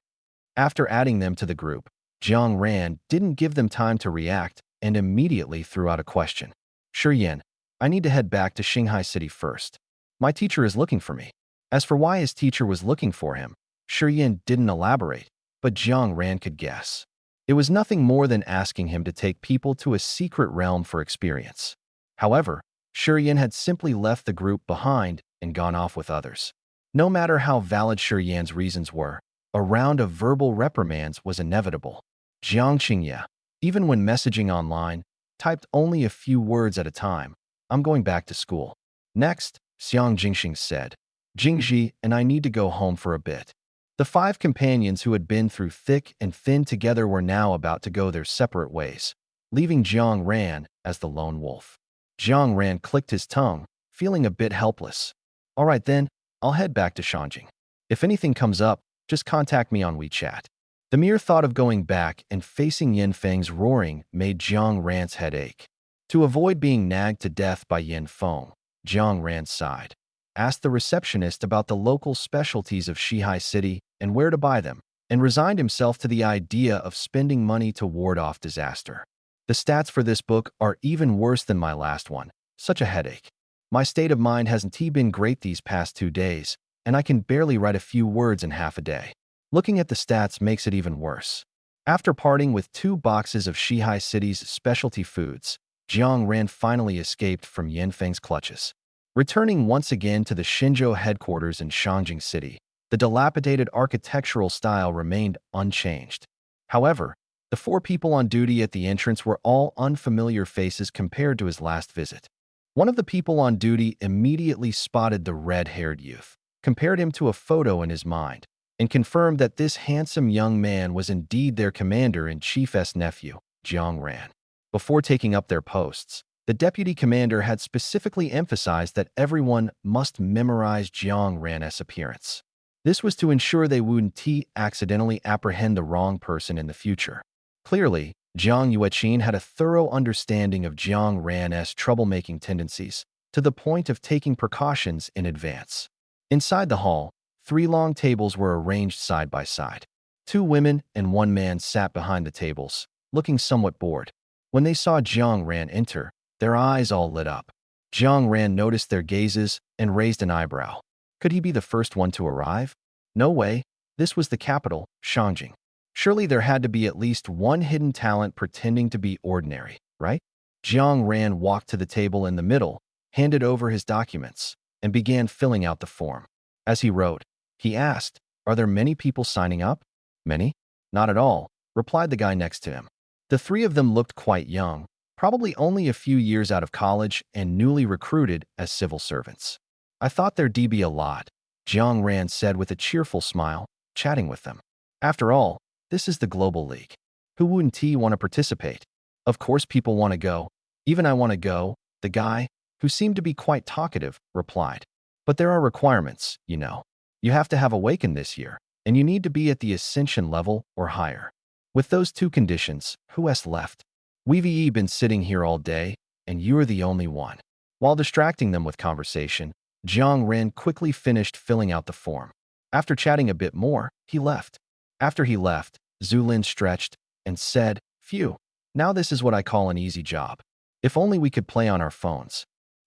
After adding them to the group, Zhang Ran didn't give them time to react and immediately threw out a question. Shi Yin, I need to head back to Shanghai City first. My teacher is looking for me. As for why his teacher was looking for him, Shi Yin didn't elaborate, but Zhang Ran could guess. It was nothing more than asking him to take people to a secret realm for experience. However, Shi Yin had simply left the group behind and gone off with others. No matter how valid Shi Yin's reasons were, a round of verbal reprimands was inevitable. Jiang Qingye, even when messaging online, typed only a few words at a time. I'm going back to school. Next, Xiang Jingxing said, Jingji and I need to go home for a bit. The 5 companions who had been through thick and thin together were now about to go their separate ways, leaving Jiang Ran as the lone wolf. Jiang Ran clicked his tongue, feeling a bit helpless. All right then, I'll head back to Shanjing. If anything comes up, just contact me on WeChat. The mere thought of going back and facing Yin Feng's roaring made Jiang Ran's head ache. To avoid being nagged to death by Yin Feng, Jiang Ran sighed, asked the receptionist about the local specialties of Shihai City and where to buy them, and resigned himself to the idea of spending money to ward off disaster. The stats for this book are even worse than my last one. Such a headache. My state of mind hasn't been great these past 2 days, and I can barely write a few words in half a day. Looking at the stats makes it even worse. After parting with 2 boxes of Shihai City's specialty foods, Jiang Ran finally escaped from Yin Feng's clutches. Returning once again to the Shinjo headquarters in Shangjing City, the dilapidated architectural style remained unchanged. However, the 4 people on duty at the entrance were all unfamiliar faces compared to his last visit. One of the people on duty immediately spotted the red-haired youth, compared him to a photo in his mind, and confirmed that this handsome young man was indeed their commander-in-chief's nephew, Jiang Ran. Before taking up their posts, the deputy commander had specifically emphasized that everyone must memorize Jiang Ran's appearance. This was to ensure they wouldn't accidentally apprehend the wrong person in the future. Clearly, Jiang Yueqin had a thorough understanding of Jiang Ran's troublemaking tendencies, to the point of taking precautions in advance. Inside the hall, 3 long tables were arranged side by side. 2 women and 1 man sat behind the tables, looking somewhat bored. When they saw Jiang Ran enter, their eyes all lit up. Jiang Ran noticed their gazes and raised an eyebrow. Could he be the first one to arrive? No way. This was the capital, Shangjing. Surely there had to be at least one hidden talent pretending to be ordinary, right? Jiang Ran walked to the table in the middle, handed over his documents, and began filling out the form. As he wrote, he asked, "Are there many people signing up?" "Many? Not at all," replied the guy next to him. The 3 of them looked quite young, probably only a few years out of college and newly recruited as civil servants. "I thought there'd be a lot," Jiang Ran said with a cheerful smile, chatting with them. "After all, this is the Global League. Who wouldn't want to participate? Of course people want to go. Even I want to go, the guy, who seemed to be quite talkative, replied. But there are requirements, you know. You have to have awakened this year, and you need to be at the ascension level or higher. With those two conditions, who has left? We've been sitting here all day, and you're the only one. While distracting them with conversation, Jiang Ren quickly finished filling out the form. After chatting a bit more, he left. After he left, Zulin stretched and said, "Phew, now this is what I call an easy job. If only we could play on our phones."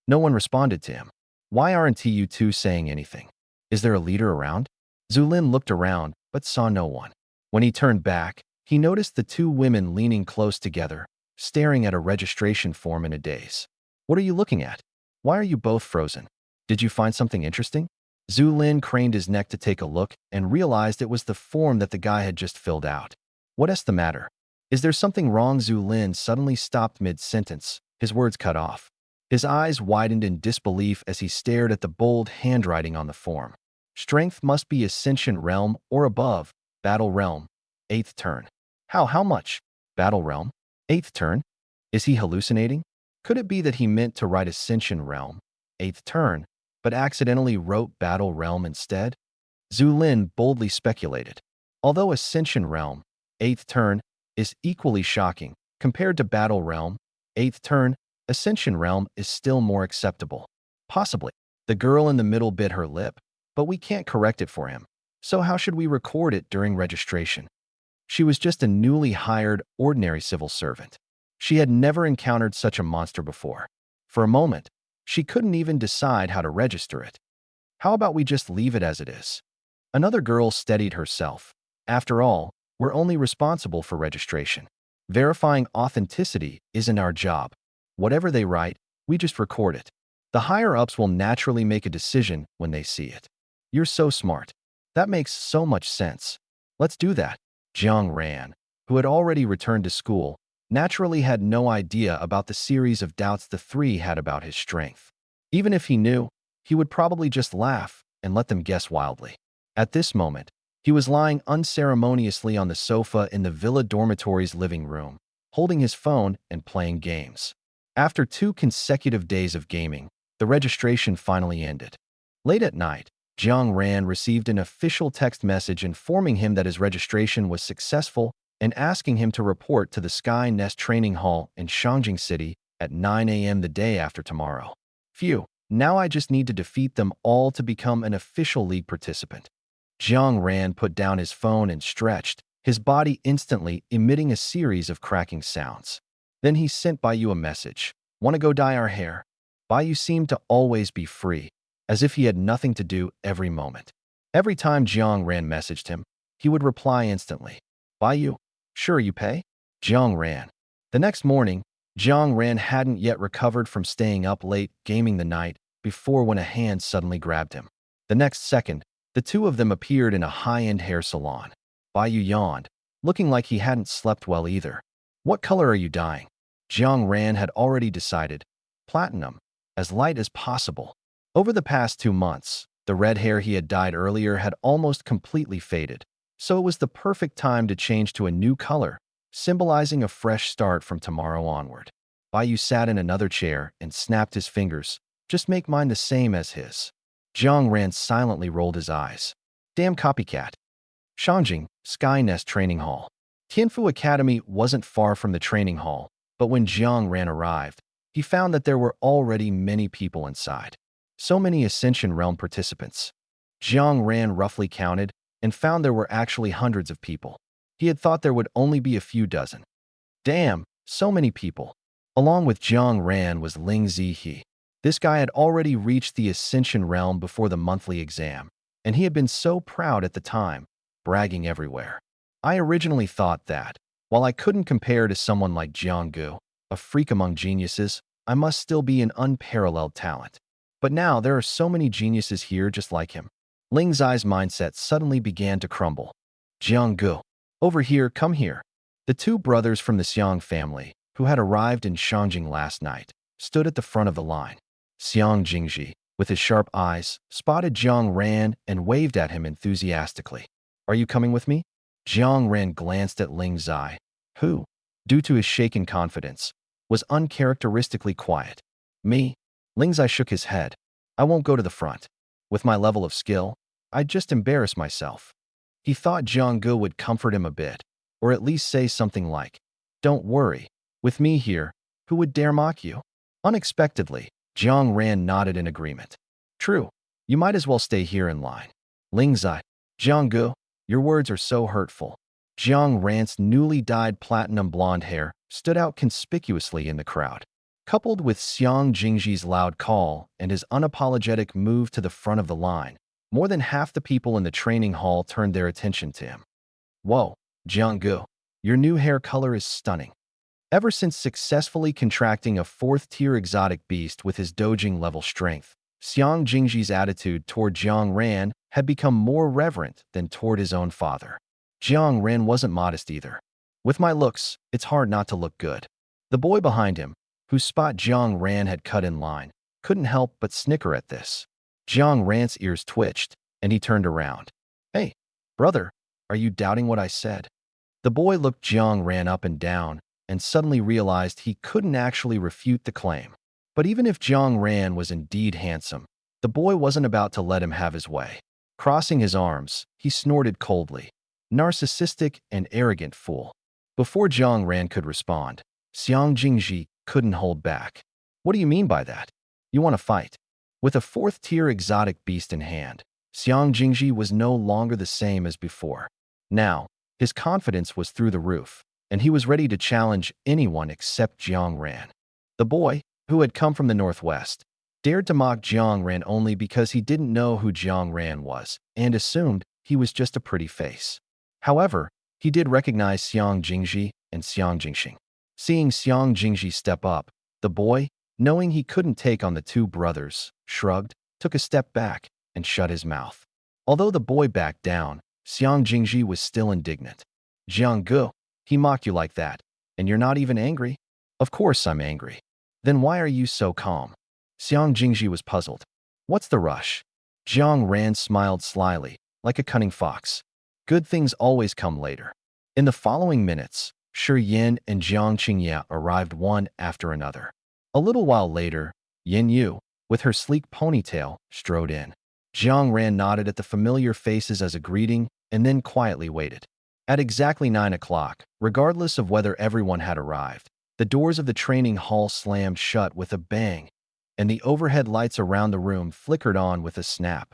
No one responded to him. Why aren't you two saying anything? Is there a leader around? Zulin looked around, but saw no one. When he turned back, he noticed the two women leaning close together, staring at a registration form in a daze. What are you looking at? Why are you both frozen? Did you find something interesting? Zulin craned his neck to take a look and realized it was the form that the guy had just filled out. What's the matter? Is there something wrong? Zulin suddenly stopped mid-sentence, his words cut off. His eyes widened in disbelief as he stared at the bold handwriting on the form. Strength must be Ascension Realm or above, Battle Realm, 8th turn. How much? Battle Realm? 8th turn? Is he hallucinating? Could it be that he meant to write Ascension Realm, 8th turn, but accidentally wrote Battle Realm instead? Zulin boldly speculated. Although Ascension Realm, 8th turn, is equally shocking, compared to Battle Realm, 8th turn, Ascension Realm is still more acceptable. Possibly. The girl in the middle bit her lip, but we can't correct it for him. So how should we record it during registration? She was just a newly hired, ordinary civil servant. She had never encountered such a monster before. For a moment, she couldn't even decide how to register it. How about we just leave it as it is? Another girl steadied herself. After all, we're only responsible for registration. Verifying authenticity isn't our job. Whatever they write, we just record it. The higher-ups will naturally make a decision when they see it. You're so smart. That makes so much sense. Let's do that. Jiang Ran, who had already returned to school, naturally had no idea about the series of doubts the three had about his strength. Even if he knew, he would probably just laugh and let them guess wildly. At this moment, he was lying unceremoniously on the sofa in the villa dormitory's living room, holding his phone and playing games. After 2 consecutive days of gaming, the registration finally ended. Late at night, Jiang Ran received an official text message informing him that his registration was successful and asking him to report to the Sky Nest Training Hall in Shangjing City at 9 a.m. the day after tomorrow. Phew, now I just need to defeat them all to become an official league participant. Jiang Ran put down his phone and stretched, his body instantly emitting a series of cracking sounds. Then he sent Baiyu a message. Want to go dye our hair? Baiyu seemed to always be free, as if he had nothing to do every moment. Every time Jiang Ran messaged him, he would reply instantly. Baiyu, sure you pay? Jiang Ran. The next morning, Jiang Ran hadn't yet recovered from staying up late gaming the night before when a hand suddenly grabbed him. The next second, the two of them appeared in a high-end hair salon. Baiyu yawned, looking like he hadn't slept well either. What color are you dyeing? Jiang Ran had already decided. Platinum, as light as possible. Over the past 2 months, the red hair he had dyed earlier had almost completely faded, so it was the perfect time to change to a new color, symbolizing a fresh start from tomorrow onward. Baiyu sat in another chair and snapped his fingers. Just make mine the same as his. Jiang Ran silently rolled his eyes. Damn copycat. Shangjing, Sky Nest Training Hall. Tianfu Academy wasn't far from the training hall, but when Jiang Ran arrived, he found that there were already many people inside. So many Ascension Realm participants. Jiang Ran roughly counted and found there were actually hundreds of people. He had thought there would only be a few dozen. Damn, so many people. Along with Jiang Ran was Ling Zihe. This guy had already reached the Ascension Realm before the monthly exam, and he had been so proud at the time, bragging everywhere. I originally thought that, while I couldn't compare to someone like Jiang Gu, a freak among geniuses, I must still be an unparalleled talent. But now there are so many geniuses here just like him. Ling Zi's mindset suddenly began to crumble. Jiang Gu, over here, come here. The two brothers from the Xiang family, who had arrived in Shangjing last night, stood at the front of the line. Xiang Jingji, with his sharp eyes, spotted Jiang Ran and waved at him enthusiastically. Are you coming with me? Jiang Ran glanced at Ling Zi, who, due to his shaken confidence, was uncharacteristically quiet. Me? Lingzai shook his head. I won't go to the front. With my level of skill, I'd just embarrass myself. He thought Jiang would comfort him a bit, or at least say something like, "Don't worry. With me here, who would dare mock you?" Unexpectedly, Jiang Ran nodded in agreement. True. You might as well stay here in line. Lingzai, Jiang, your words are so hurtful. Jiang Ran's newly dyed platinum blonde hair stood out conspicuously in the crowd. Coupled with Xiang Jingji's loud call and his unapologetic move to the front of the line, more than half the people in the training hall turned their attention to him. Whoa, Jiang, your new hair color is stunning. Ever since successfully contracting a fourth-tier exotic beast with his Dojing-level strength, Xiang Jingji's attitude toward Jiang Ran had become more reverent than toward his own father. Jiang Ran wasn't modest either. With my looks, it's hard not to look good. The boy behind him, whose spot Jiang Ran had cut in line, couldn't help but snicker at this. Jiang Ran's ears twitched, and he turned around. Hey, brother, are you doubting what I said? The boy looked Jiang Ran up and down, and suddenly realized he couldn't actually refute the claim. But even if Jiang Ran was indeed handsome, the boy wasn't about to let him have his way. Crossing his arms, he snorted coldly. Narcissistic and arrogant fool. Before Jiang Ran could respond, Xiang Jingji couldn't hold back. What do you mean by that? You want to fight? With a fourth-tier exotic beast in hand, Xiang Jingji was no longer the same as before. Now, his confidence was through the roof, and he was ready to challenge anyone except Jiang Ran. The boy, who had come from the northwest, dared to mock Jiang Ran only because he didn't know who Jiang Ran was and assumed he was just a pretty face. However, he did recognize Xiang Jingji and Xiang Jingxing. Seeing Xiang Jingji step up, the boy, knowing he couldn't take on the two brothers, shrugged, took a step back, and shut his mouth. Although the boy backed down, Xiang Jingji was still indignant. Jiang, he mocked you like that, and you're not even angry? Of course I'm angry. Then why are you so calm? Xiang Jingji was puzzled. What's the rush? Jiang Ran smiled slyly, like a cunning fox. Good things always come later. In the following minutes, Shi Yin and Jiang Qingya arrived one after another. A little while later, Yin Yu, with her sleek ponytail, strode in. Jiang Ran nodded at the familiar faces as a greeting and then quietly waited. At exactly 9 o'clock, regardless of whether everyone had arrived, the doors of the training hall slammed shut with a bang, and the overhead lights around the room flickered on with a snap.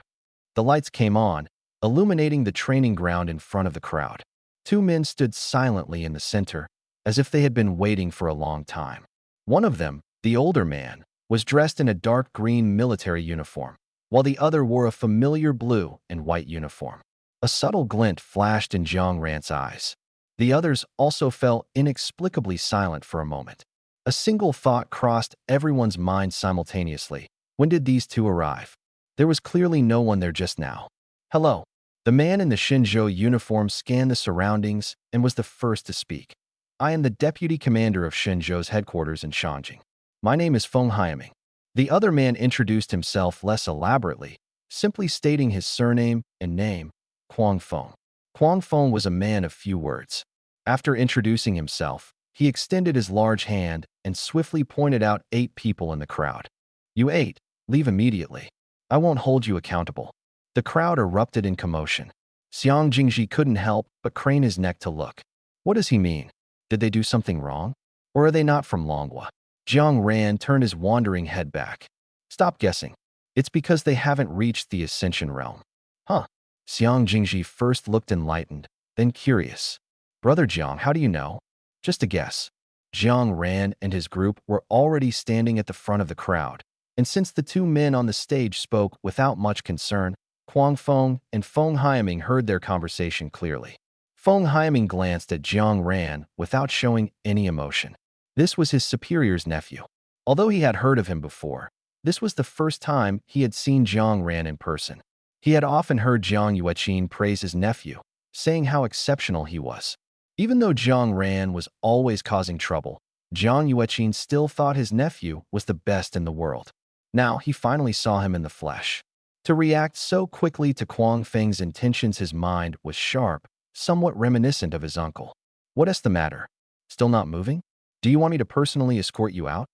The lights came on, illuminating the training ground in front of the crowd. Two men stood silently in the center, as if they had been waiting for a long time. One of them, the older man, was dressed in a dark green military uniform, while the other wore a familiar blue and white uniform. A subtle glint flashed in Jiang Ran's eyes. The others also fell inexplicably silent for a moment. A single thought crossed everyone's mind simultaneously. When did these two arrive? There was clearly no one there just now. Hello. The man in the Xinzhou uniform scanned the surroundings and was the first to speak. I am the deputy commander of Xinzhou's headquarters in Shanjing. My name is Feng Haiming. The other man introduced himself less elaborately, simply stating his surname and name, Kuang Feng. Kuang Feng was a man of few words. After introducing himself, he extended his large hand and swiftly pointed out 8 people in the crowd. You 8, leave immediately. I won't hold you accountable. The crowd erupted in commotion. Xiang Jingji couldn't help but crane his neck to look. What does he mean? Did they do something wrong? Or are they not from Longhua? Jiang Ran turned his wandering head back. Stop guessing. It's because they haven't reached the Ascension realm. Huh. Xiang Jingji first looked enlightened, then curious. Brother Jiang, how do you know? Just a guess. Jiang Ran and his group were already standing at the front of the crowd, and since the two men on the stage spoke without much concern, Kuang Feng and Feng Haiming heard their conversation clearly. Feng Haiming glanced at Jiang Ran without showing any emotion. This was his superior's nephew. Although he had heard of him before, this was the first time he had seen Jiang Ran in person. He had often heard Jiang Yueqin praise his nephew, saying how exceptional he was. Even though Jiang Ran was always causing trouble, Jiang Yueqin still thought his nephew was the best in the world. Now he finally saw him in the flesh. To react so quickly to Kuang Feng's intentions, his mind was sharp, somewhat reminiscent of his uncle. What is the matter? Still not moving? Do you want me to personally escort you out?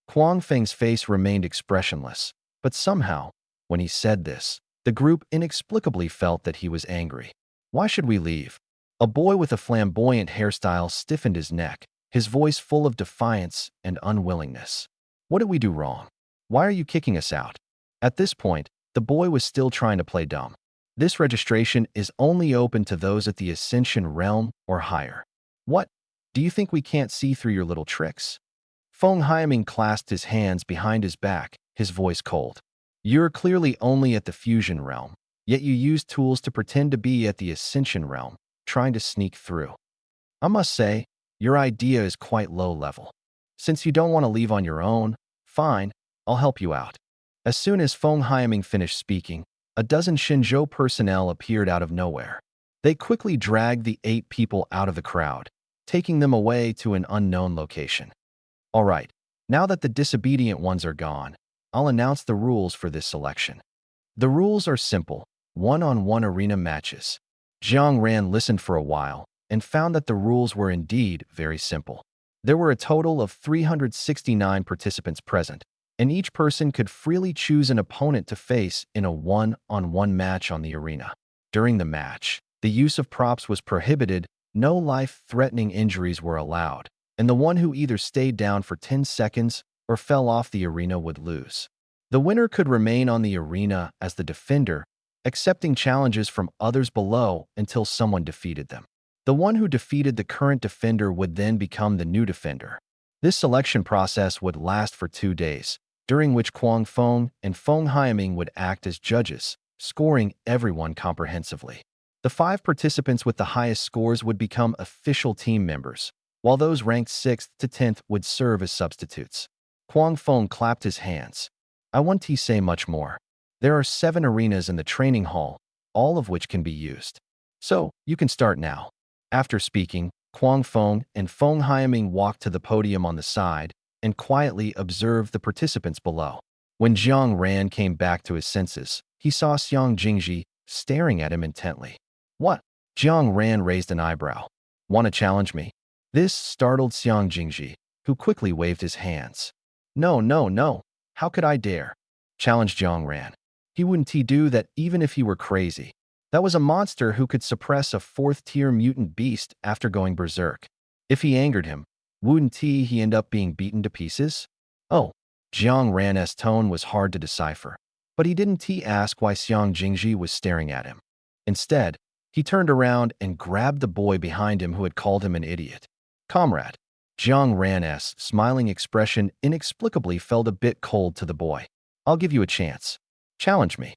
Kuang Feng's face remained expressionless, but somehow, when he said this, the group inexplicably felt that he was angry. Why should we leave? A boy with a flamboyant hairstyle stiffened his neck, his voice full of defiance and unwillingness. What did we do wrong? Why are you kicking us out? At this point, the boy was still trying to play dumb. This registration is only open to those at the Ascension realm or higher. What? Do you think we can't see through your little tricks? Feng Haiming clasped his hands behind his back, his voice cold. You're clearly only at the fusion realm, yet you use tools to pretend to be at the Ascension realm, trying to sneak through. I must say, your idea is quite low level. Since you don't want to leave on your own, fine, I'll help you out. As soon as Feng Haiming finished speaking, a dozen Xinzhou personnel appeared out of nowhere. They quickly dragged the 8 people out of the crowd, taking them away to an unknown location. All right, now that the disobedient ones are gone, I'll announce the rules for this selection. The rules are simple, one-on-one arena matches. Jiang Ran listened for a while and found that the rules were indeed very simple. There were a total of 369 participants present, and each person could freely choose an opponent to face in a one-on-one match on the arena. During the match, the use of props was prohibited, no life-threatening injuries were allowed, and the one who either stayed down for 10 seconds or fell off the arena would lose. The winner could remain on the arena as the defender, accepting challenges from others below until someone defeated them. The one who defeated the current defender would then become the new defender. This selection process would last for 2 days, during which Kuang Feng and Feng Haiming would act as judges, scoring everyone comprehensively. The 5 participants with the highest scores would become official team members, while those ranked 6th to 10th would serve as substitutes. Kuang Feng clapped his hands. I want to say much more. There are 7 arenas in the training hall, all of which can be used. So, you can start now. After speaking, Kuang Feng and Feng Haiming walked to the podium on the side and quietly observed the participants below. When Jiang Ran came back to his senses, he saw Xiang Jingji staring at him intently. What? Jiang Ran raised an eyebrow. Want to challenge me? This startled Xiang Jingji, who quickly waved his hands. No, no, no. How could I dare? Challenged Jiang Ran. He wouldn't do that even if he were crazy. That was a monster who could suppress a 4th-tier mutant beast after going berserk. If he angered him, wouldn't he end up being beaten to pieces? Oh, Jiang Ran's tone was hard to decipher, but he didn't ask why Xiang Jingji was staring at him. Instead, he turned around and grabbed the boy behind him who had called him an idiot. Comrade, Jiang Ran's smiling expression inexplicably felt a bit cold to the boy. I'll give you a chance. Challenge me.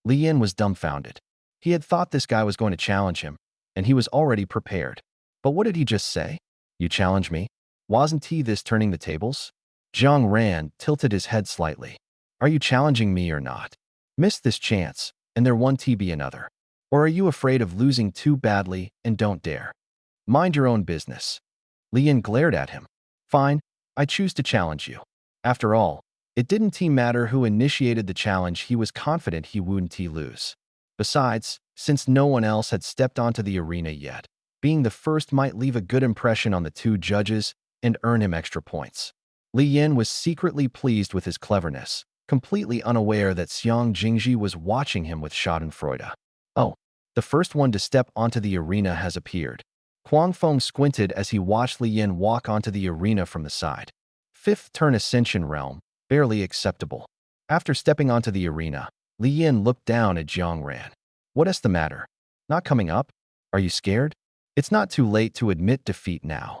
Li Yin was dumbfounded. He had thought this guy was going to challenge him, and he was already prepared. But what did he just say? You challenge me? Wasn't he this turning the tables? Jiang Ran tilted his head slightly. Are you challenging me or not? Missed this chance, and there won't be another. Or are you afraid of losing too badly and don't dare? Mind your own business. Li Yin glared at him. Fine, I choose to challenge you. After all, it didn't matter who initiated the challenge, he was confident he wouldn't lose. Besides, since no one else had stepped onto the arena yet, being the first might leave a good impression on the 2 judges and earn him extra points. Li Yin was secretly pleased with his cleverness, completely unaware that Xiang Jingji was watching him with schadenfreude. Oh, the first one to step onto the arena has appeared. Kuang Feng squinted as he watched Li Yin walk onto the arena from the side. 5th turn Ascension realm, barely acceptable. After stepping onto the arena, Li Yin looked down at Jiang Ran. What's the matter? Not coming up? Are you scared? It's not too late to admit defeat now.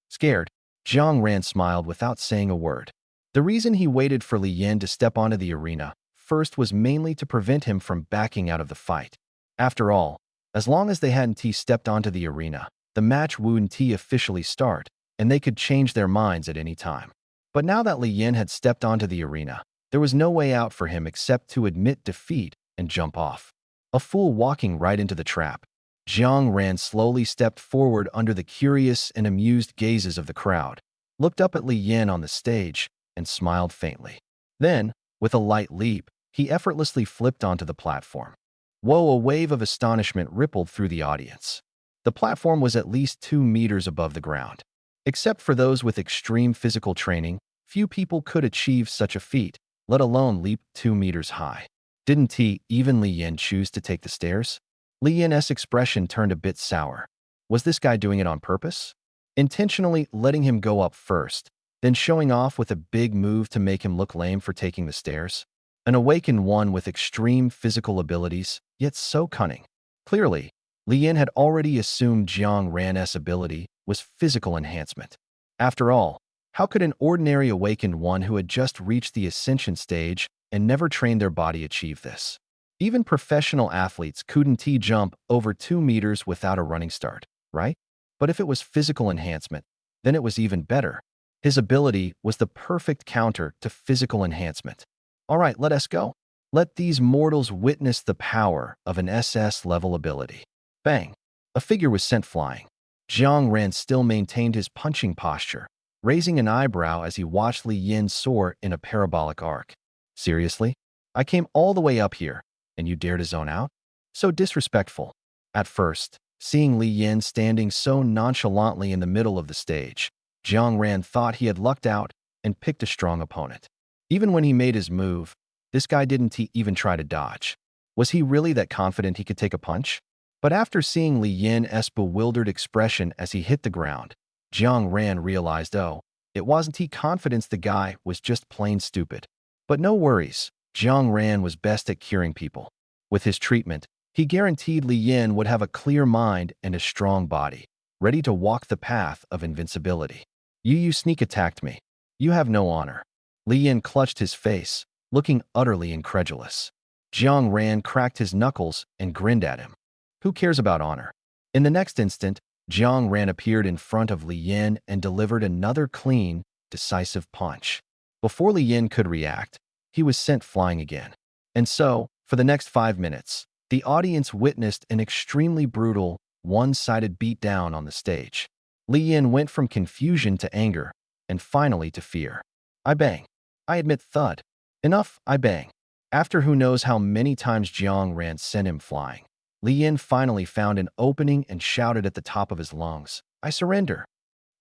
Scared? Jiang Ran smiled without saying a word. The reason he waited for Li Yin to step onto the arena first was mainly to prevent him from backing out of the fight. After all, as long as they hadn't stepped onto the arena, the match wouldn't officially start, and they could change their minds at any time. But now that Li Yin had stepped onto the arena, there was no way out for him except to admit defeat and jump off. A fool walking right into the trap. Jiang Ran slowly stepped forward under the curious and amused gazes of the crowd, looked up at Li Yin on the stage, and smiled faintly. Then, with a light leap, he effortlessly flipped onto the platform. Whoa, a wave of astonishment rippled through the audience. The platform was at least 2 meters above the ground. Except for those with extreme physical training, few people could achieve such a feat, let alone leap 2 meters high. Didn't he, even Li Yin, choose to take the stairs? Li Yin's expression turned a bit sour. Was this guy doing it on purpose? Intentionally letting him go up first, then showing off with a big move to make him look lame for taking the stairs? An awakened one with extreme physical abilities, yet so cunning. Clearly, Li Yin had already assumed Jiang Ran's ability was physical enhancement. After all, how could an ordinary awakened one who had just reached the ascension stage and never trained their body achieve this? Even professional athletes couldn't jump over 2 meters without a running start, right? But if it was physical enhancement, then it was even better. His ability was the perfect counter to physical enhancement. All right, let us go. Let these mortals witness the power of an SS-level ability. Bang! A figure was sent flying. Jiang Ran still maintained his punching posture, raising an eyebrow as he watched Li Yin soar in a parabolic arc. Seriously? I came all the way up here, and you dare to zone out? So disrespectful. At first, seeing Li Yin standing so nonchalantly in the middle of the stage, Jiang Ran thought he had lucked out and picked a strong opponent. Even when he made his move, this guy didn't even try to dodge. Was he really that confident he could take a punch? But after seeing Li Yin's bewildered expression as he hit the ground, Jiang Ran realized, oh, it wasn't confidence, the guy was just plain stupid. But no worries, Jiang Ran was best at curing people. With his treatment, he guaranteed Li Yin would have a clear mind and a strong body, ready to walk the path of invincibility. You sneak attacked me. You have no honor. Li Yin clutched his face, looking utterly incredulous. Jiang Ran cracked his knuckles and grinned at him. Who cares about honor? In the next instant, Jiang Ran appeared in front of Li Yin and delivered another clean, decisive punch. Before Li Yin could react, he was sent flying again. And so, for the next 5 minutes, the audience witnessed an extremely brutal, one-sided beatdown on the stage. Li Yin went from confusion to anger, and finally to fear. I bang. I admit thud. Enough, I bang. After who knows how many times Jiang Ran sent him flying, Li Yin finally found an opening and shouted at the top of his lungs, I surrender.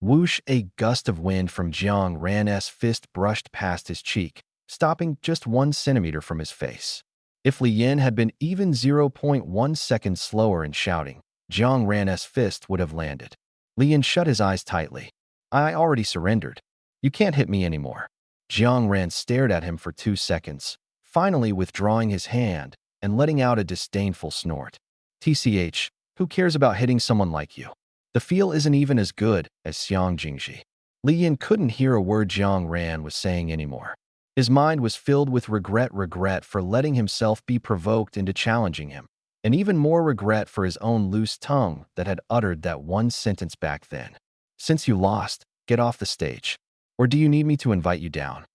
Whoosh! A gust of wind from Jiang Ran's fist brushed past his cheek, stopping just 1 centimeter from his face. If Li Yin had been even 0.1 seconds slower in shouting, Jiang Ran's fist would have landed. Li Yin shut his eyes tightly. I already surrendered. You can't hit me anymore. Jiang Ran stared at him for 2 seconds, finally withdrawing his hand and letting out a disdainful snort. TCH, who cares about hitting someone like you? The feel isn't even as good as Xiang Jingji. Li Yin couldn't hear a word Jiang Ran was saying anymore. His mind was filled with regret for letting himself be provoked into challenging him, and even more regret for his own loose tongue that had uttered that one sentence back then. Since you lost, get off the stage. Or do you need me to invite you down?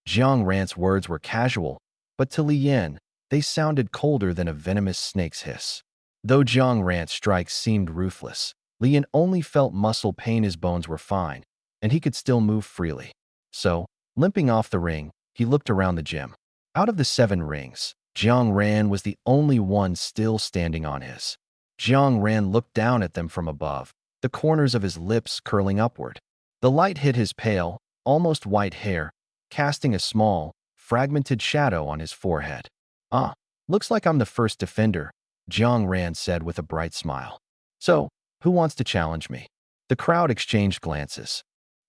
Jiang Ran's words were casual, but to Li Yin, they sounded colder than a venomous snake's hiss. Though Jiang Ran's strikes seemed ruthless, Li Yin only felt muscle pain. His bones were fine, and he could still move freely. So, limping off the ring, he looked around the gym. Out of the 7 rings, Jiang Ran was the only one still standing on his. Jiang Ran looked down at them from above, the corners of his lips curling upward. The light hit his pale, almost white hair, casting a small, fragmented shadow on his forehead. Ah, looks like I'm the first defender, Jiang Ran said with a bright smile. So, who wants to challenge me? The crowd exchanged glances.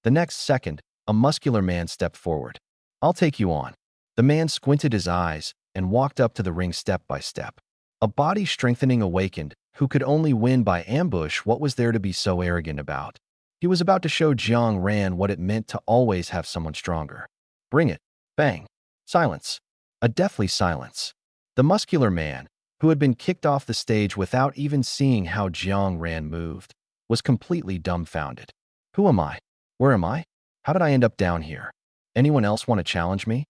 The next second, a muscular man stepped forward. I'll take you on. The man squinted his eyes and walked up to the ring step by step. A body-strengthening awakened who could only win by ambush. What was there to be so arrogant about? He was about to show Jiang Ran what it meant to always have someone stronger. Bring it. Bang. Silence. A deathly silence. The muscular man, who had been kicked off the stage without even seeing how Jiang Ran moved, was completely dumbfounded. Who am I? Where am I? How did I end up down here? Anyone else want to challenge me?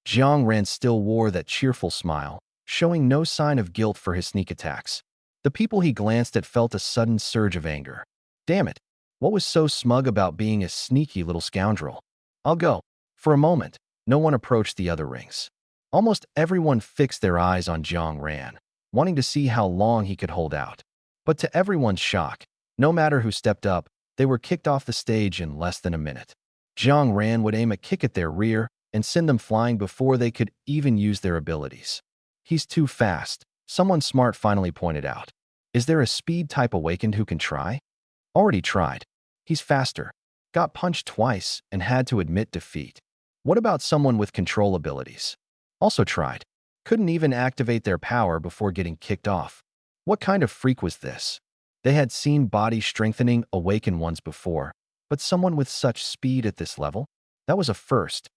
Jiang Ran still wore that cheerful smile, showing no sign of guilt for his sneak attacks. The people he glanced at felt a sudden surge of anger. Damn it! What was so smug about being a sneaky little scoundrel? I'll go. For a moment, no one approached the other rings. Almost everyone fixed their eyes on Jiang Ran, wanting to see how long he could hold out. But to everyone's shock, no matter who stepped up, They were kicked off the stage in less than a minute. Jiang Ran would aim a kick at their rear and send them flying before they could even use their abilities. He's too fast, someone smart finally pointed out. Is there a speed type awakened who can try? Already tried. He's faster. Got punched twice and had to admit defeat. What about someone with control abilities? Also tried. Couldn't even activate their power before getting kicked off. What kind of freak was this? They had seen body strengthening awaken ones before, but someone with such speed at this level? That was a first.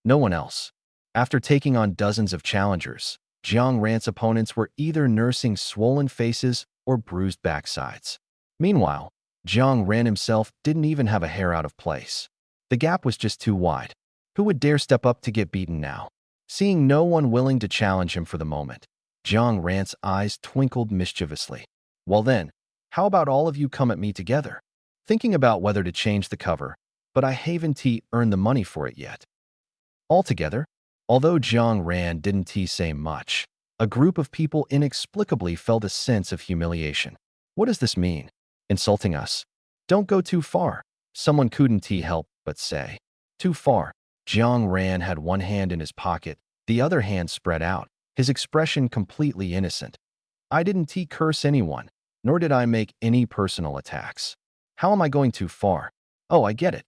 No one else. After taking on dozens of challengers, Jiang Ran's opponents were either nursing swollen faces or bruised backsides. Meanwhile, Jiang Ran himself didn't even have a hair out of place. The gap was just too wide. Who would dare step up to get beaten now? Seeing no one willing to challenge him for the moment, Jiang Ran's eyes twinkled mischievously. Well then, how about all of you come at me together? Thinking about whether to change the cover, but I haven't earned the money for it yet. Altogether, although Jiang Ran didn't say much, a group of people inexplicably felt a sense of humiliation. What does this mean? Insulting us? Don't go too far. Someone couldn't help but say. Too far. Jiang Ran had one hand in his pocket, the other hand spread out, his expression completely innocent. I didn't curse anyone, nor did I make any personal attacks. How am I going too far? Oh, I get it.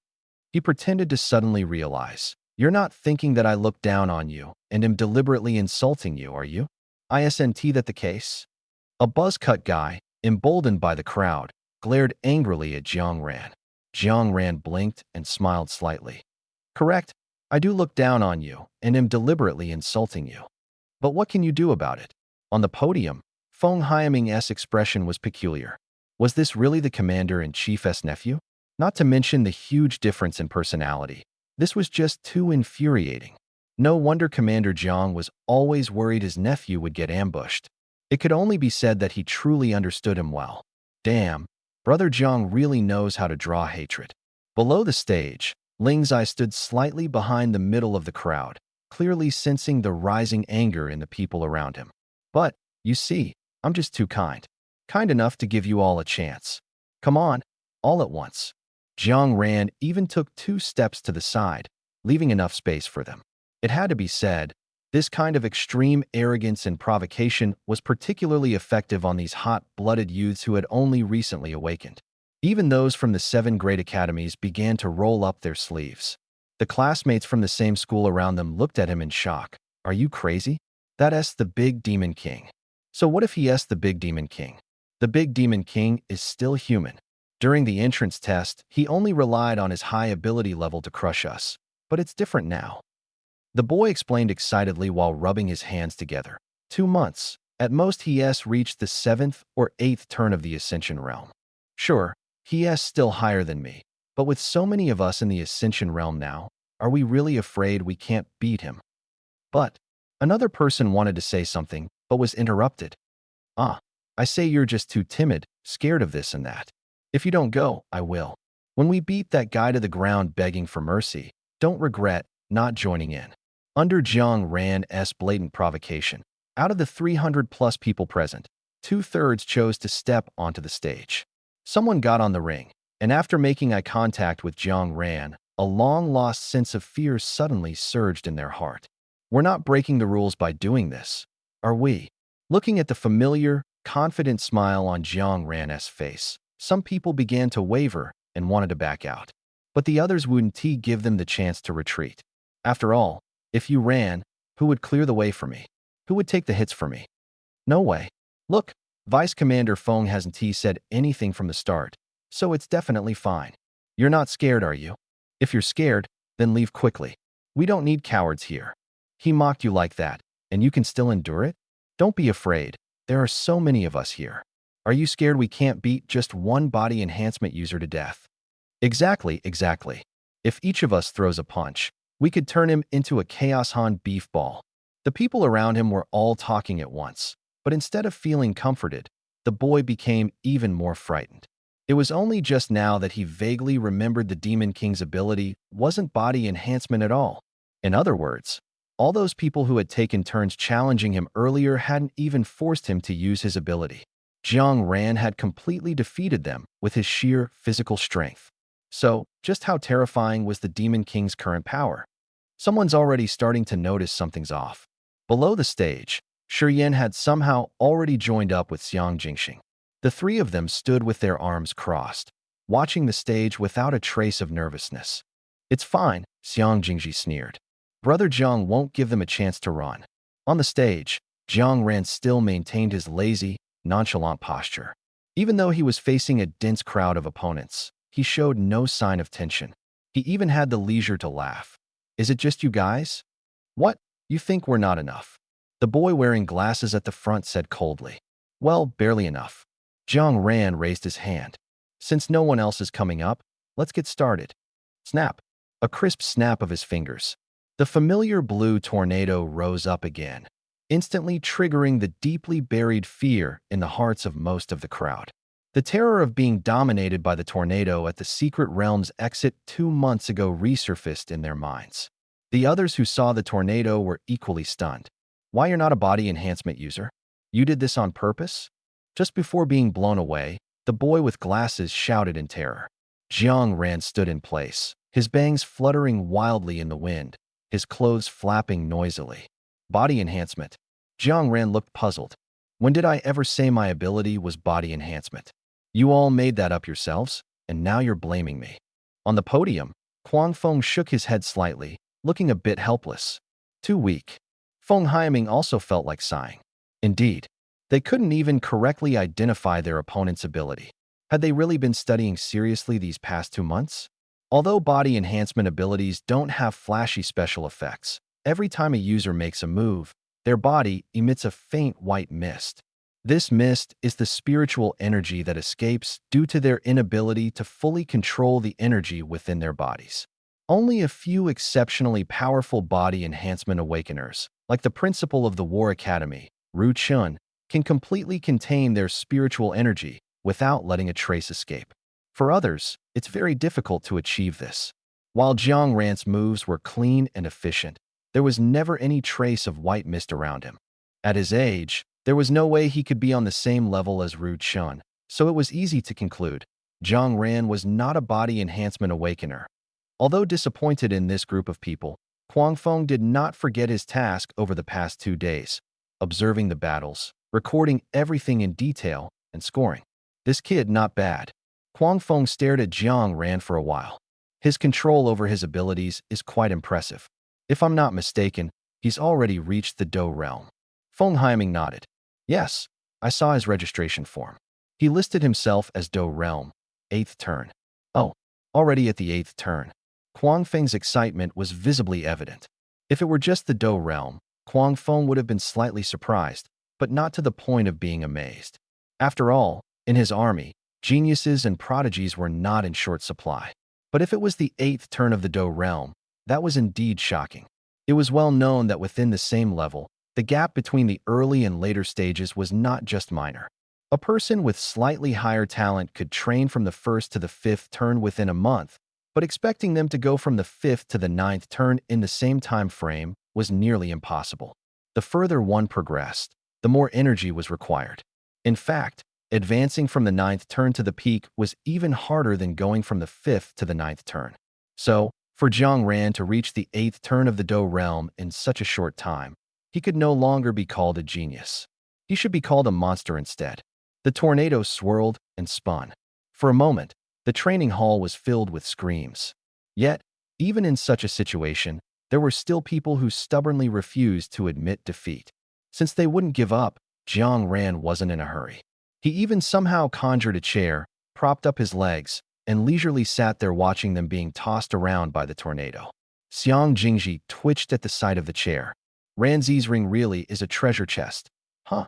He pretended to suddenly realize. You're not thinking that I look down on you and am deliberately insulting you, are you? Isn't that the case? A buzz-cut guy, emboldened by the crowd, glared angrily at Jiang Ran. Jiang Ran blinked and smiled slightly. Correct, I do look down on you and am deliberately insulting you. But what can you do about it? On the podium, Feng Haiming's expression was peculiar. Was this really the commander-in-chief's nephew? Not to mention the huge difference in personality. This was just too infuriating. No wonder Commander Jiang was always worried his nephew would get ambushed. It could only be said that he truly understood him well. Damn, Brother Jiang really knows how to draw hatred. Below the stage, Ling Zai stood slightly behind the middle of the crowd, clearly sensing the rising anger in the people around him. But, you see, I'm just too kind. Kind enough to give you all a chance. Come on, all at once. Jiang Ran even took 2 steps to the side, leaving enough space for them. It had to be said, this kind of extreme arrogance and provocation was particularly effective on these hot-blooded youths who had only recently awakened. Even those from the 7 great academies began to roll up their sleeves. The classmates from the same school around them looked at him in shock. Are you crazy? That's the Big Demon King. So what if he's the Big Demon King? The Big Demon King is still human. During the entrance test, he only relied on his high ability level to crush us. But it's different now. The boy explained excitedly while rubbing his hands together. 2 months. At most he's reached the 7th or 8th turn of the Ascension Realm. Sure, he's still higher than me. But with so many of us in the Ascension Realm now, are we really afraid we can't beat him? But another person wanted to say something, but was interrupted. I say you're just too timid, scared of this and that. If you don't go, I will. When we beat that guy to the ground begging for mercy, don't regret not joining in. Under Jiang Ran's blatant provocation, out of the 300-plus people present, 2/3 chose to step onto the stage. Someone got on the ring, and after making eye contact with Jiang Ran, a long-lost sense of fear suddenly surged in their heart. We're not breaking the rules by doing this, are we? Looking at the familiar, confident smile on Jiang Ran's face, some people began to waver and wanted to back out. But the others wouldn't give them the chance to retreat. After all, if you ran, who would clear the way for me? Who would take the hits for me? No way. Look, Vice Commander Feng hasn't said anything from the start, so it's definitely fine. You're not scared, are you? If you're scared, then leave quickly. We don't need cowards here. He mocked you like that, and you can still endure it? Don't be afraid. There are so many of us here. Are you scared we can't beat just one body enhancement user to death? Exactly. If each of us throws a punch, we could turn him into a Chaos Han beef ball. The people around him were all talking at once, but instead of feeling comforted, the boy became even more frightened. It was only just now that he vaguely remembered the Demon King's ability wasn't body enhancement at all. In other words, all those people who had taken turns challenging him earlier hadn't even forced him to use his ability. Jiang Ran had completely defeated them with his sheer physical strength. So, just how terrifying was the Demon King's current power? Someone's already starting to notice something's off. Below the stage, Shi Yan had somehow already joined up with Xiang Jingxing. The three of them stood with their arms crossed, watching the stage without a trace of nervousness. It's fine, Xiang Jingxi sneered. Brother Jiang won't give them a chance to run. On the stage, Jiang Ran still maintained his lazy, nonchalant posture. Even though he was facing a dense crowd of opponents, he showed no sign of tension. He even had the leisure to laugh. Is it just you guys? What? You think we're not enough? The boy wearing glasses at the front said coldly. Well, barely enough. Jiang Ran raised his hand. Since no one else is coming up, let's get started. Snap. A crisp snap of his fingers. The familiar blue tornado rose up again, instantly triggering the deeply buried fear in the hearts of most of the crowd. The terror of being dominated by the tornado at the secret realm's exit 2 months ago resurfaced in their minds. The others who saw the tornado were equally stunned. Why you're not a body enhancement user? You did this on purpose? Just before being blown away, the boy with glasses shouted in terror. Jiang Ran stood in place, his bangs fluttering wildly in the wind, his clothes flapping noisily. Body enhancement. Jiang Ran looked puzzled. When did I ever say my ability was body enhancement? You all made that up yourselves, and now you're blaming me. On the podium, Kuang Feng shook his head slightly, looking a bit helpless. Too weak. Feng Haiming also felt like sighing. Indeed, they couldn't even correctly identify their opponent's ability. Had they really been studying seriously these past 2 months? Although body enhancement abilities don't have flashy special effects, every time a user makes a move, their body emits a faint white mist. This mist is the spiritual energy that escapes due to their inability to fully control the energy within their bodies. Only a few exceptionally powerful body enhancement awakeners, like the principal of the War Academy, Ru Chun, can completely contain their spiritual energy without letting a trace escape. For others, it's very difficult to achieve this. While Jiang Ran's moves were clean and efficient, there was never any trace of white mist around him. At his age, there was no way he could be on the same level as Ru Chun, so it was easy to conclude Jiang Ran was not a body enhancement awakener. Although disappointed in this group of people, Kuang Feng did not forget his task over the past 2 days, observing the battles, recording everything in detail, and scoring. This kid not bad. Kuang Feng stared at Jiang Ran for a while. His control over his abilities is quite impressive. If I'm not mistaken, he's already reached the Do realm. Feng Haiming nodded. Yes, I saw his registration form. He listed himself as Do realm, 8th turn. Oh, already at the 8th turn. Kuang Feng's excitement was visibly evident. If it were just the Do realm, Kuang Feng would have been slightly surprised, but not to the point of being amazed. After all, in his army, geniuses and prodigies were not in short supply. But if it was the 8th turn of the Do realm, that was indeed shocking. It was well known that within the same level, the gap between the early and later stages was not just minor. A person with slightly higher talent could train from the 1st to the 5th turn within a month, but expecting them to go from the 5th to the 9th turn in the same time frame was nearly impossible. The further one progressed, the more energy was required. In fact, advancing from the 9th turn to the peak was even harder than going from the 5th to the 9th turn. So, for Jiang Ran to reach the 8th turn of the Do realm in such a short time, he could no longer be called a genius. He should be called a monster instead. The tornado swirled and spun. For a moment, the training hall was filled with screams. Yet, even in such a situation, there were still people who stubbornly refused to admit defeat. Since they wouldn't give up, Jiang Ran wasn't in a hurry. He even somehow conjured a chair, propped up his legs, and leisurely sat there watching them being tossed around by the tornado. Xiang Jingji twitched at the sight of the chair. Ranzi's ring really is a treasure chest. Huh?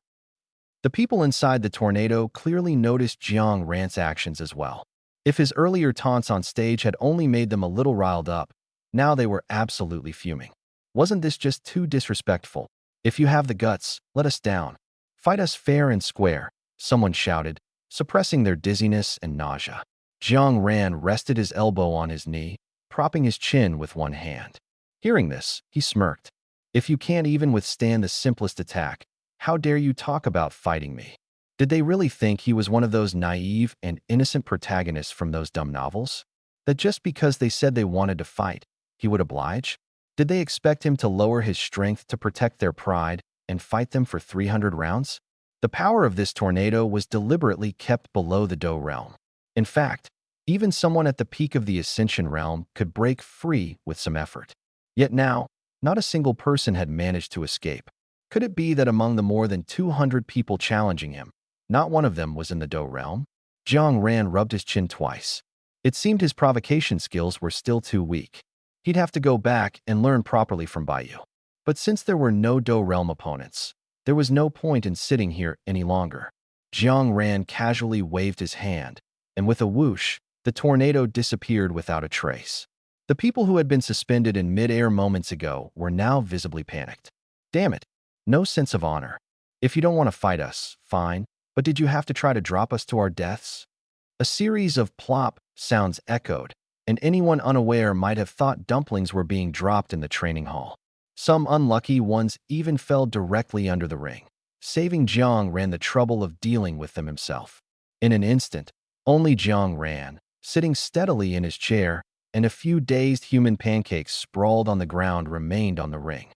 The people inside the tornado clearly noticed Jiang Ran's actions as well. If his earlier taunts on stage had only made them a little riled up, now they were absolutely fuming. Wasn't this just too disrespectful? If you have the guts, let us down. Fight us fair and square, someone shouted, suppressing their dizziness and nausea. Jiang Ran rested his elbow on his knee, propping his chin with one hand. Hearing this, he smirked. If you can't even withstand the simplest attack, how dare you talk about fighting me? Did they really think he was one of those naive and innocent protagonists from those dumb novels? That just because they said they wanted to fight, he would oblige? Did they expect him to lower his strength to protect their pride and fight them for 300 rounds? The power of this tornado was deliberately kept below the Do realm. In fact, even someone at the peak of the Ascension realm could break free with some effort. Yet now, not a single person had managed to escape. Could it be that among the more than 200 people challenging him, not one of them was in the Do realm? Jiang Ran rubbed his chin twice. It seemed his provocation skills were still too weak. He'd have to go back and learn properly from Baiyu. But since there were no Do realm opponents, there was no point in sitting here any longer. Jiang Ran casually waved his hand, and with a whoosh, the tornado disappeared without a trace. The people who had been suspended in mid-air moments ago were now visibly panicked. Damn it, no sense of honor. If you don't want to fight us, fine, but did you have to try to drop us to our deaths? A series of plop sounds echoed, and anyone unaware might have thought dumplings were being dropped in the training hall. Some unlucky ones even fell directly under the ring. Saving Jiang ran the trouble of dealing with them himself. In an instant, only Jiang ran, sitting steadily in his chair, and a few dazed human pancakes sprawled on the ground remained on the ring.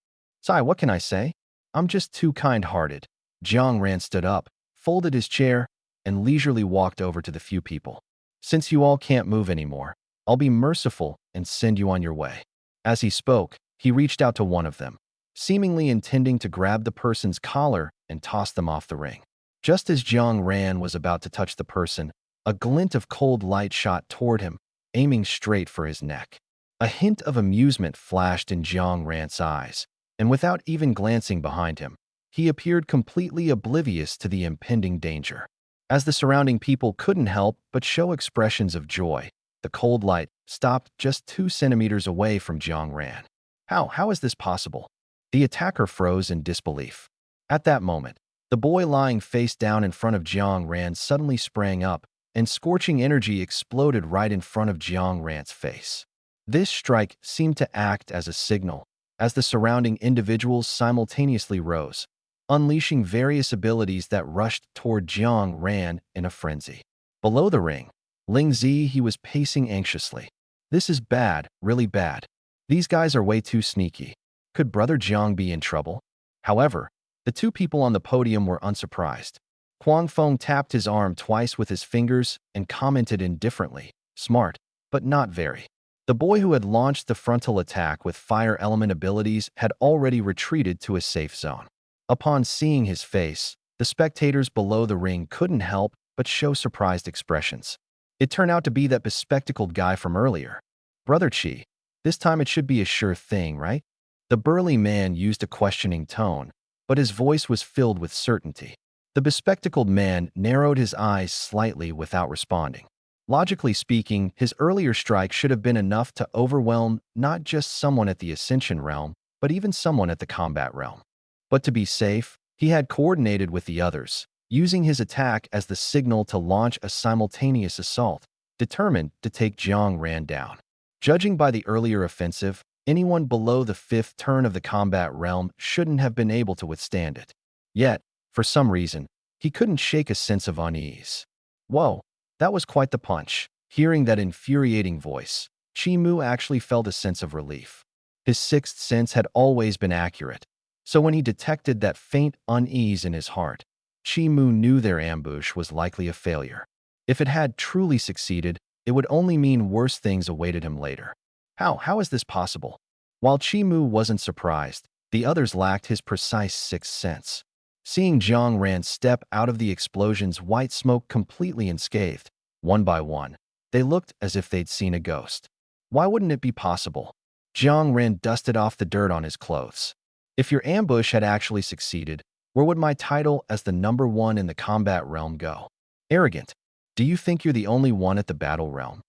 Sai, what can I say? I'm just too kind-hearted. Jiang Ran stood up, folded his chair, and leisurely walked over to the few people. Since you all can't move anymore, I'll be merciful and send you on your way. As he spoke, he reached out to one of them, seemingly intending to grab the person's collar and toss them off the ring. Just as Jiang Ran was about to touch the person, a glint of cold light shot toward him, aiming straight for his neck. A hint of amusement flashed in Jiang Ran's eyes, and without even glancing behind him, he appeared completely oblivious to the impending danger. As the surrounding people couldn't help but show expressions of joy, the cold light stopped just 2 centimeters away from Jiang Ran. How is this possible? The attacker froze in disbelief. At that moment, the boy lying face down in front of Jiang Ran suddenly sprang up, and scorching energy exploded right in front of Jiang Ran's face. This strike seemed to act as a signal, as the surrounding individuals simultaneously rose, unleashing various abilities that rushed toward Jiang Ran in a frenzy. Below the ring, Ling Zi he was pacing anxiously. This is bad, really bad. These guys are way too sneaky. Could Brother Jiang be in trouble? However, the 2 people on the podium were unsurprised. Huang Feng tapped his arm twice with his fingers and commented indifferently, smart, but not very. The boy who had launched the frontal attack with fire element abilities had already retreated to a safe zone. Upon seeing his face, the spectators below the ring couldn't help but show surprised expressions. It turned out to be that bespectacled guy from earlier. Brother Chi, this time it should be a sure thing, right? The burly man used a questioning tone, but his voice was filled with certainty. The bespectacled man narrowed his eyes slightly without responding. Logically speaking, his earlier strike should have been enough to overwhelm not just someone at the Ascension realm, but even someone at the Combat realm. But to be safe, he had coordinated with the others, using his attack as the signal to launch a simultaneous assault, determined to take Jiang Ran down. Judging by the earlier offensive, anyone below the 5th turn of the Combat realm shouldn't have been able to withstand it. Yet, for some reason, he couldn't shake a sense of unease. Whoa, that was quite the punch. Hearing that infuriating voice, Chi Mu actually felt a sense of relief. His 6th sense had always been accurate, so when he detected that faint unease in his heart, Chi Mu knew their ambush was likely a failure. If it had truly succeeded, it would only mean worse things awaited him later. How is this possible? While Chi Mu wasn't surprised, the others lacked his precise 6th sense. Seeing Jiang Ran step out of the explosion's white smoke completely unscathed, one by one, they looked as if they'd seen a ghost. Why wouldn't it be possible? Jiang Ran dusted off the dirt on his clothes. If your ambush had actually succeeded, where would my title as the #1 in the Combat realm go? Arrogant. Do you think you're the only one at the Battle realm?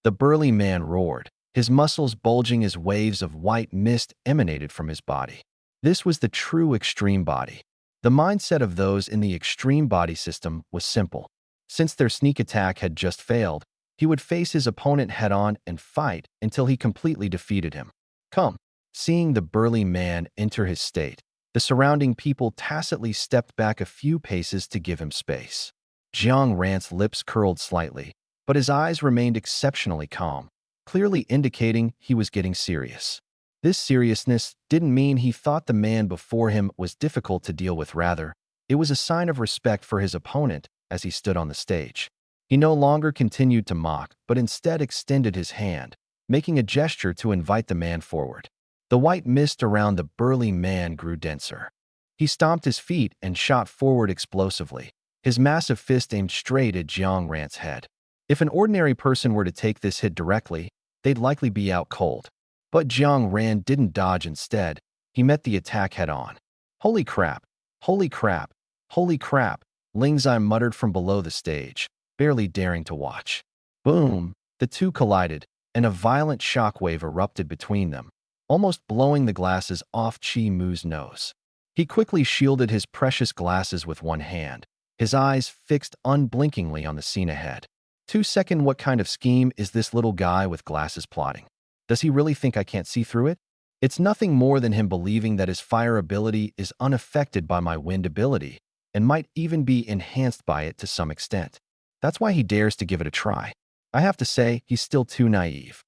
The burly man roared, his muscles bulging as waves of white mist emanated from his body. This was the true extreme body. The mindset of those in the extreme body system was simple. Since their sneak attack had just failed, he would face his opponent head-on and fight until he completely defeated him. Come. Seeing the burly man enter his state, The surrounding people tacitly stepped back a few paces to give him space. Jiang Ran's lips curled slightly, but his eyes remained exceptionally calm, clearly indicating he was getting serious. This seriousness didn't mean he thought the man before him was difficult to deal with. Rather, it was a sign of respect for his opponent as he stood on the stage. He no longer continued to mock, but instead extended his hand, making a gesture to invite the man forward. The white mist around the burly man grew denser. He stomped his feet and shot forward explosively, his massive fist aimed straight at Jiang Ran's head. If an ordinary person were to take this hit directly, they'd likely be out cold. But Jiang Ran didn't dodge. Instead, he met the attack head-on. "Holy crap! Holy crap! Holy crap!" Ling Zai muttered from below the stage, barely daring to watch. Boom! The two collided, and a violent shockwave erupted between them, almost blowing the glasses off Chi Mu's nose. He quickly shielded his precious glasses with one hand, his eyes fixed unblinkingly on the scene ahead. 2 second, what kind of scheme is this little guy with glasses plotting? Does he really think I can't see through it? It's nothing more than him believing that his fire ability is unaffected by my wind ability and might even be enhanced by it to some extent. That's why he dares to give it a try. I have to say, he's still too naive.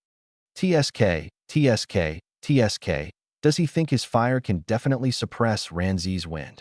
TSK, TSK, TSK. Does he think his fire can definitely suppress Ranzi's wind?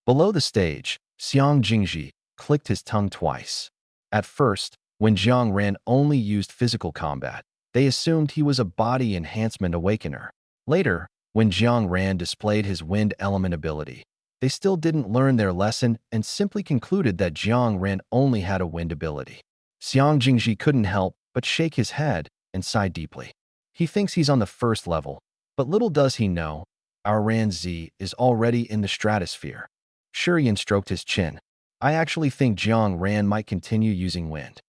Below the stage, Xiang Jingji clicked his tongue twice. At first, when Jiang Ran only used physical combat, they assumed he was a body enhancement awakener. Later, when Jiang Ran displayed his wind element ability, they still didn't learn their lesson and simply concluded that Jiang Ran only had a wind ability. Xiang Jingji couldn't help but shake his head and sigh deeply. He thinks he's on the first level, but little does he know, our Ran Z is already in the stratosphere. Shurian stroked his chin. I actually think Jiang Ran might continue using wind.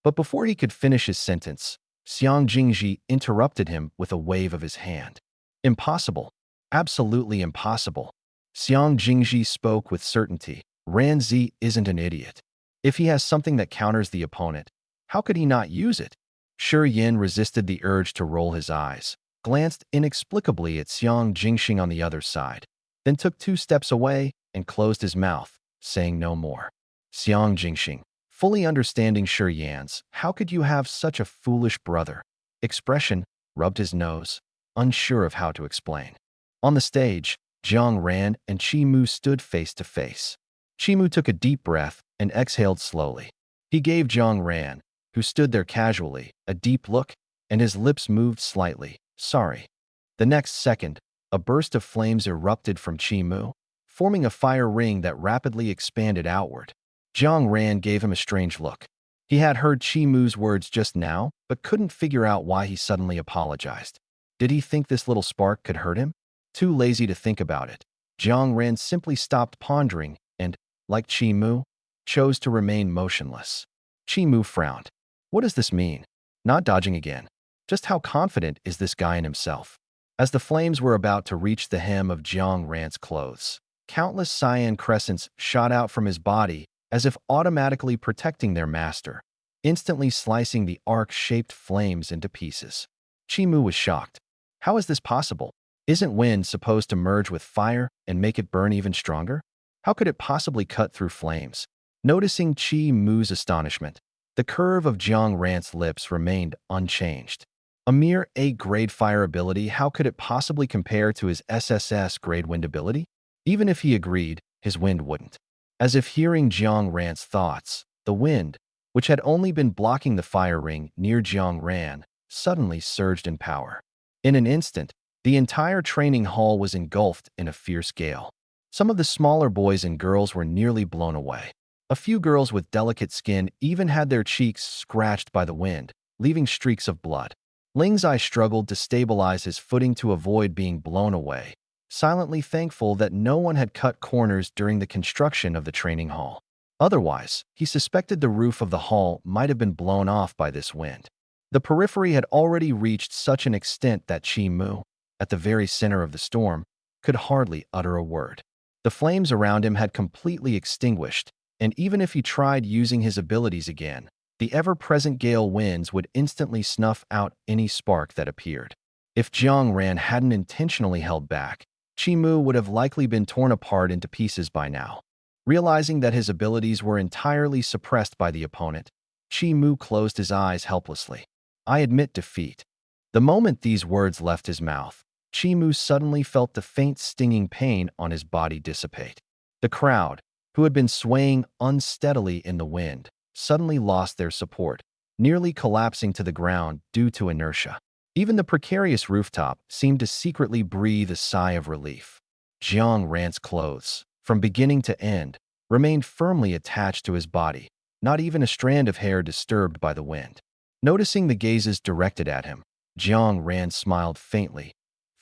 But before he could finish his sentence, Xiang Jingji interrupted him with a wave of his hand. Impossible. Absolutely impossible. Xiang Jingji spoke with certainty. Ran Z isn't an idiot. If he has something that counters the opponent, how could he not use it? Shi Yin resisted the urge to roll his eyes, glanced inexplicably at Xiang Jingxing on the other side, then took 2 steps away and closed his mouth, saying no more. Xiang Jingxing, fully understanding Shi Yan's, "How could you have such a foolish brother?" expression, rubbed his nose, unsure of how to explain. On the stage, Jiang Ran and Chi Mu stood face to face. Chi Mu took a deep breath and exhaled slowly. He gave Jiang Ran, who stood there casually, a deep look, and his lips moved slightly. "Sorry." The next second, a burst of flames erupted from Chi Mu, forming a fire ring that rapidly expanded outward. Jiang Ran gave him a strange look. He had heard Chi Mu's words just now, but couldn't figure out why he suddenly apologized. Did he think this little spark could hurt him? Too lazy to think about it, Jiang Ran simply stopped pondering and, like Chi Mu, chose to remain motionless. Chi Mu frowned. What does this mean? Not dodging again. Just how confident is this guy in himself? As the flames were about to reach the hem of Jiang Ran's clothes, countless cyan crescents shot out from his body as if automatically protecting their master, instantly slicing the arc-shaped flames into pieces. Chi Mu was shocked. How is this possible? Isn't wind supposed to merge with fire and make it burn even stronger? How could it possibly cut through flames? Noticing Chi Mu's astonishment, the curve of Jiang Ran's lips remained unchanged. A mere A-grade fire ability, how could it possibly compare to his SSS grade wind ability? Even if he agreed, his wind wouldn't. As if hearing Jiang Ran's thoughts, the wind, which had only been blocking the fire ring near Jiang Ran, suddenly surged in power. In an instant, the entire training hall was engulfed in a fierce gale. Some of the smaller boys and girls were nearly blown away. A few girls with delicate skin even had their cheeks scratched by the wind, leaving streaks of blood. Ling Zai struggled to stabilize his footing to avoid being blown away, silently thankful that no one had cut corners during the construction of the training hall. Otherwise, he suspected the roof of the hall might have been blown off by this wind. The periphery had already reached such an extent that Chi Mu, at the very center of the storm, could hardly utter a word. The flames around him had completely extinguished, and even if he tried using his abilities again, the ever-present gale winds would instantly snuff out any spark that appeared. If Jiang Ran hadn't intentionally held back, Mu would have likely been torn apart into pieces by now. Realizing that his abilities were entirely suppressed by the opponent, Mu closed his eyes helplessly. I admit defeat. The moment these words left his mouth, Mu suddenly felt the faint stinging pain on his body dissipate. The crowd, who had been swaying unsteadily in the wind, suddenly lost their support, nearly collapsing to the ground due to inertia. Even the precarious rooftop seemed to secretly breathe a sigh of relief. Jiang Ran's clothes, from beginning to end, remained firmly attached to his body, not even a strand of hair disturbed by the wind. Noticing the gazes directed at him, Jiang Ran smiled faintly.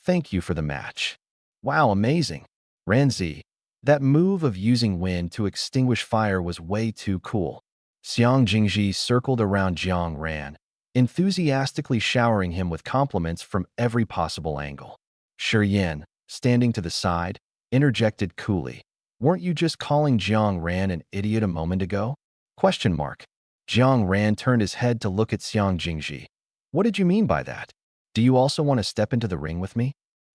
Thank you for the match. Wow, amazing. Ranzi, that move of using wind to extinguish fire was way too cool. Xiang Jingji circled around Jiang Ran, enthusiastically showering him with compliments from every possible angle. Shi Yan, standing to the side, interjected coolly. Weren't you just calling Jiang Ran an idiot a moment ago? Question mark. Jiang Ran turned his head to look at Xiang Jingji. What did you mean by that? Do you also want to step into the ring with me?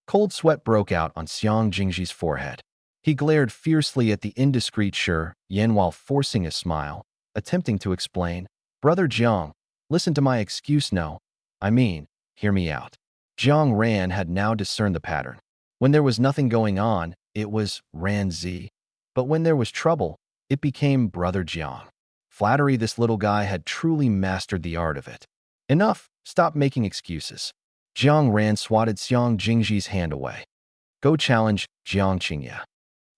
Cold sweat broke out on Xiang Jingji's forehead. He glared fiercely at the indiscreet Shi Yan while forcing a smile, attempting to explain. Brother Jiang, listen to my excuse no. I mean, hear me out. Jiang Ran had now discerned the pattern. When there was nothing going on, it was Ran Zi. But when there was trouble, it became Brother Jiang. Flattery, this little guy had truly mastered the art of it. Enough, stop making excuses. Jiang Ran swatted Xiang Jingji's hand away. Go challenge Jiang Qingye.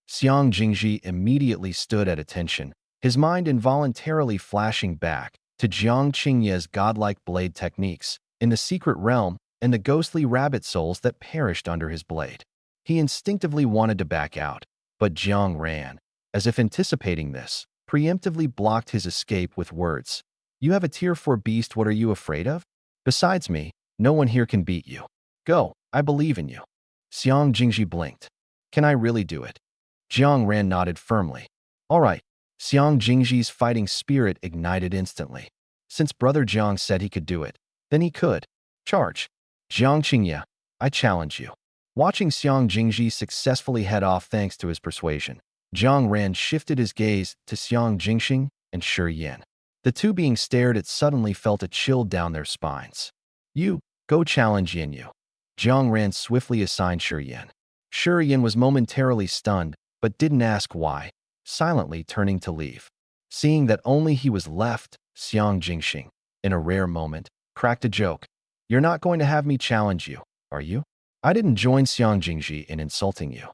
Xiang Jingji immediately stood at attention, his mind involuntarily flashing back to Jiang Qingye's godlike blade techniques in the secret realm and the ghostly rabbit souls that perished under his blade. He instinctively wanted to back out, but Jiang Ran, as if anticipating this, preemptively blocked his escape with words. You have a tier 4 beast, what are you afraid of? Besides me, no one here can beat you. Go, I believe in you. Xiang Jingji blinked. Can I really do it? Jiang Ran nodded firmly. All right. Xiang Jingji's fighting spirit ignited instantly. Since Brother Jiang said he could do it, then he could. Charge. Jiang Qingye, I challenge you. Watching Xiang Jingji successfully head off thanks to his persuasion, Jiang Ran shifted his gaze to Xiang Jingxing and Shi Yan. The two being stared at suddenly felt a chill down their spines. You, go challenge Yin Yu. Jiang Ran swiftly assigned Shi Yan. Shi Yan was momentarily stunned, but didn't ask why, silently turning to leave. Seeing that only he was left, Xiang Jingxing, in a rare moment, cracked a joke. You're not going to have me challenge you, are you? I didn't join Xiang Jingji in insulting you.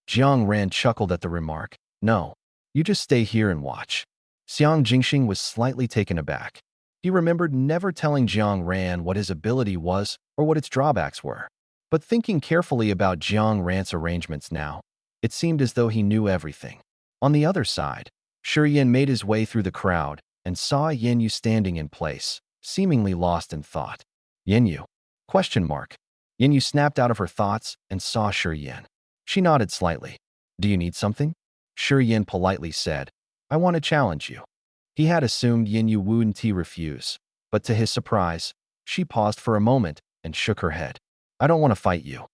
Jiang Ran chuckled at the remark. No, you just stay here and watch. Xiang Jingxing was slightly taken aback. He remembered never telling Jiang Ran what his ability was or what its drawbacks were. But thinking carefully about Jiang Ran's arrangements now, it seemed as though he knew everything. On the other side, Shi Yan made his way through the crowd and saw Yin Yu standing in place, seemingly lost in thought. Yin Yu? Question mark. Yin Yu snapped out of her thoughts and saw Shi Yan. She nodded slightly. Do you need something? Shi Yan politely said, I want to challenge you. He had assumed Yin Yu wouldn't refuse, but to his surprise, she paused for a moment and shook her head. I don't want to fight you.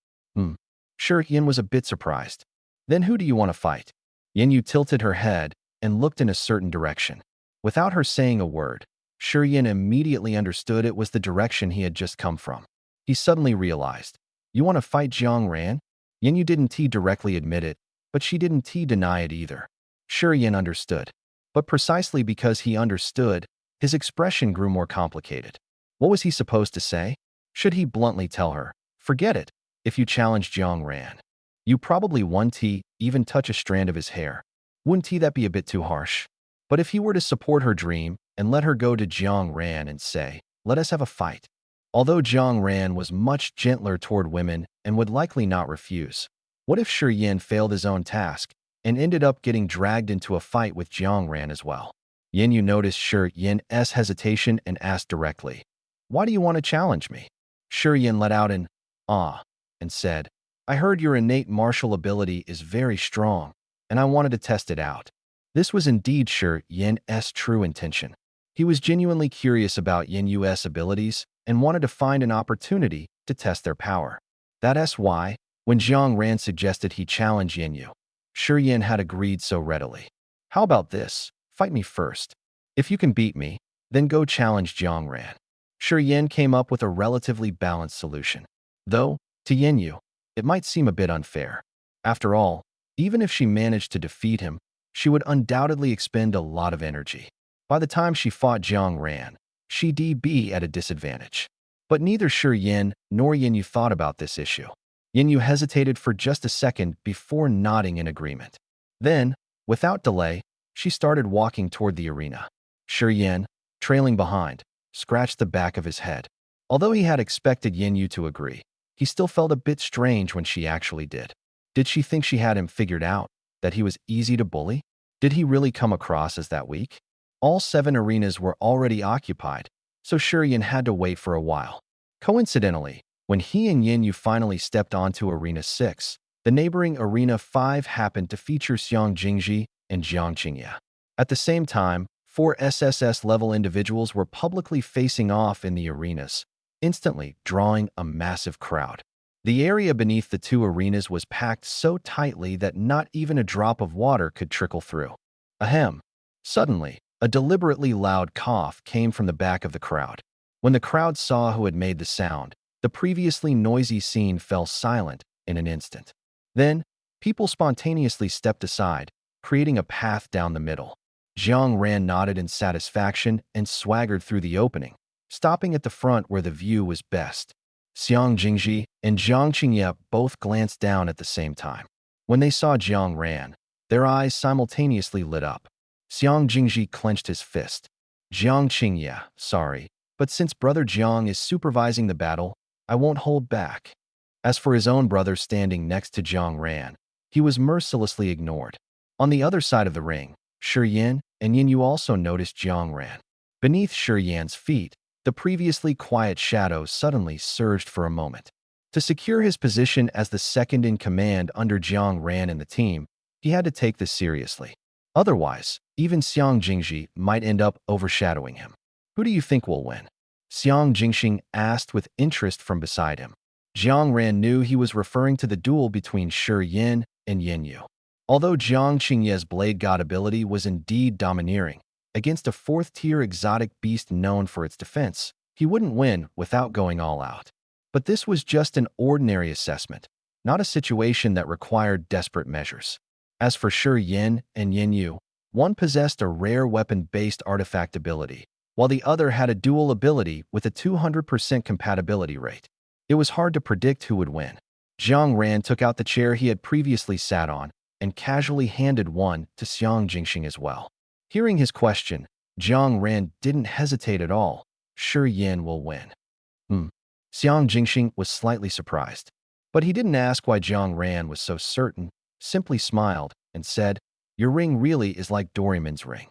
Shi Yan was a bit surprised. Then who do you want to fight? Yin Yu tilted her head and looked in a certain direction. Without her saying a word, Shi Yan immediately understood it was the direction he had just come from. He suddenly realized, you want to fight Jiang Ran? Yin Yu didn't directly admit it, but she didn't deny it either. Shi Yan understood. But precisely because he understood, his expression grew more complicated. What was he supposed to say? Should he bluntly tell her, forget it, if you challenge Jiang Ran? You probably won't even touch a strand of his hair. Wouldn't that be a bit too harsh? But if he were to support her dream and let her go to Jiang Ran and say, let us have a fight. Although Jiang Ran was much gentler toward women and would likely not refuse, what if Shi Yan failed his own task and ended up getting dragged into a fight with Jiang Ran as well? Yin Yu noticed Shi Yan's hesitation and asked directly, why do you want to challenge me? Shi Yan let out an ah and said, I heard your innate martial ability is very strong, and I wanted to test it out. This was indeed Shi Yan's true intention. He was genuinely curious about Yin Yu's abilities and wanted to find an opportunity to test their power. That's why, When Jiang Ran suggested he challenge Yin, Shi Yan had agreed so readily. How about this? Fight me first. If you can beat me, then go challenge Jiang Ran. Shi Yan came up with a relatively balanced solution. Though, to Yin, it might seem a bit unfair. After all, even if she managed to defeat him, she would undoubtedly expend a lot of energy. By the time she fought Jiang Ran, she'd be at a disadvantage. But neither Shi Yan nor Yin thought about this issue. Yin hesitated for just a second before nodding in agreement. Then, without delay, she started walking toward the arena. Shi Yan, trailing behind, scratched the back of his head. Although he had expected Yin to agree, he still felt a bit strange when she actually did. Did she think she had him figured out, that he was easy to bully? Did he really come across as that weak? All 7 arenas were already occupied, so Shi Yan had to wait for a while. Coincidentally, when he and Yin finally stepped onto Arena 6, the neighboring Arena 5 happened to feature Xiang Jingji and Jiang Qingye. At the same time, 4 SSS-level individuals were publicly facing off in the arenas, instantly drawing a massive crowd. The area beneath the 2 arenas was packed so tightly that not even a drop of water could trickle through. Ahem. Suddenly, a deliberately loud cough came from the back of the crowd. When the crowd saw who had made the sound, the previously noisy scene fell silent in an instant. Then, people spontaneously stepped aside, creating a path down the middle. Jiang Ran nodded in satisfaction and swaggered through the opening, stopping at the front where the view was best. Xiang Jingji and Jiang Qingye both glanced down at the same time. When they saw Jiang Ran, their eyes simultaneously lit up. Xiang Jingji clenched his fist. Jiang Qingye, sorry, but since Brother Jiang is supervising the battle, I won't hold back. As for his own brother standing next to Jiang Ran, he was mercilessly ignored. On the other side of the ring, Shi Yan and Yin also noticed Jiang Ran. Beneath Shi Yan's feet, the previously quiet shadow suddenly surged for a moment. To secure his position as the second-in-command under Jiang Ran in the team, he had to take this seriously. Otherwise, even Xiang Jingji might end up overshadowing him. Who do you think will win? Xiang Jingxing asked with interest from beside him. Jiang Ran knew he was referring to the duel between Shi Yan and Yin. Although Jiang Qingye's Blade God ability was indeed domineering, against a 4th-tier exotic beast known for its defense, he wouldn't win without going all out. But this was just an ordinary assessment, not a situation that required desperate measures. As for Shi Yan and Yin, one possessed a rare weapon-based artifact ability, while the other had a dual ability with a 200% compatibility rate. It was hard to predict who would win. Jiang Ran took out the chair he had previously sat on and casually handed one to Xiang Jingxing as well. Hearing his question, Jiang Ran didn't hesitate at all. Shi Yan will win. Xiang Jingxing was slightly surprised, but he didn't ask why Jiang Ran was so certain, simply smiled and said, "Your ring really is like Doraemon's ring."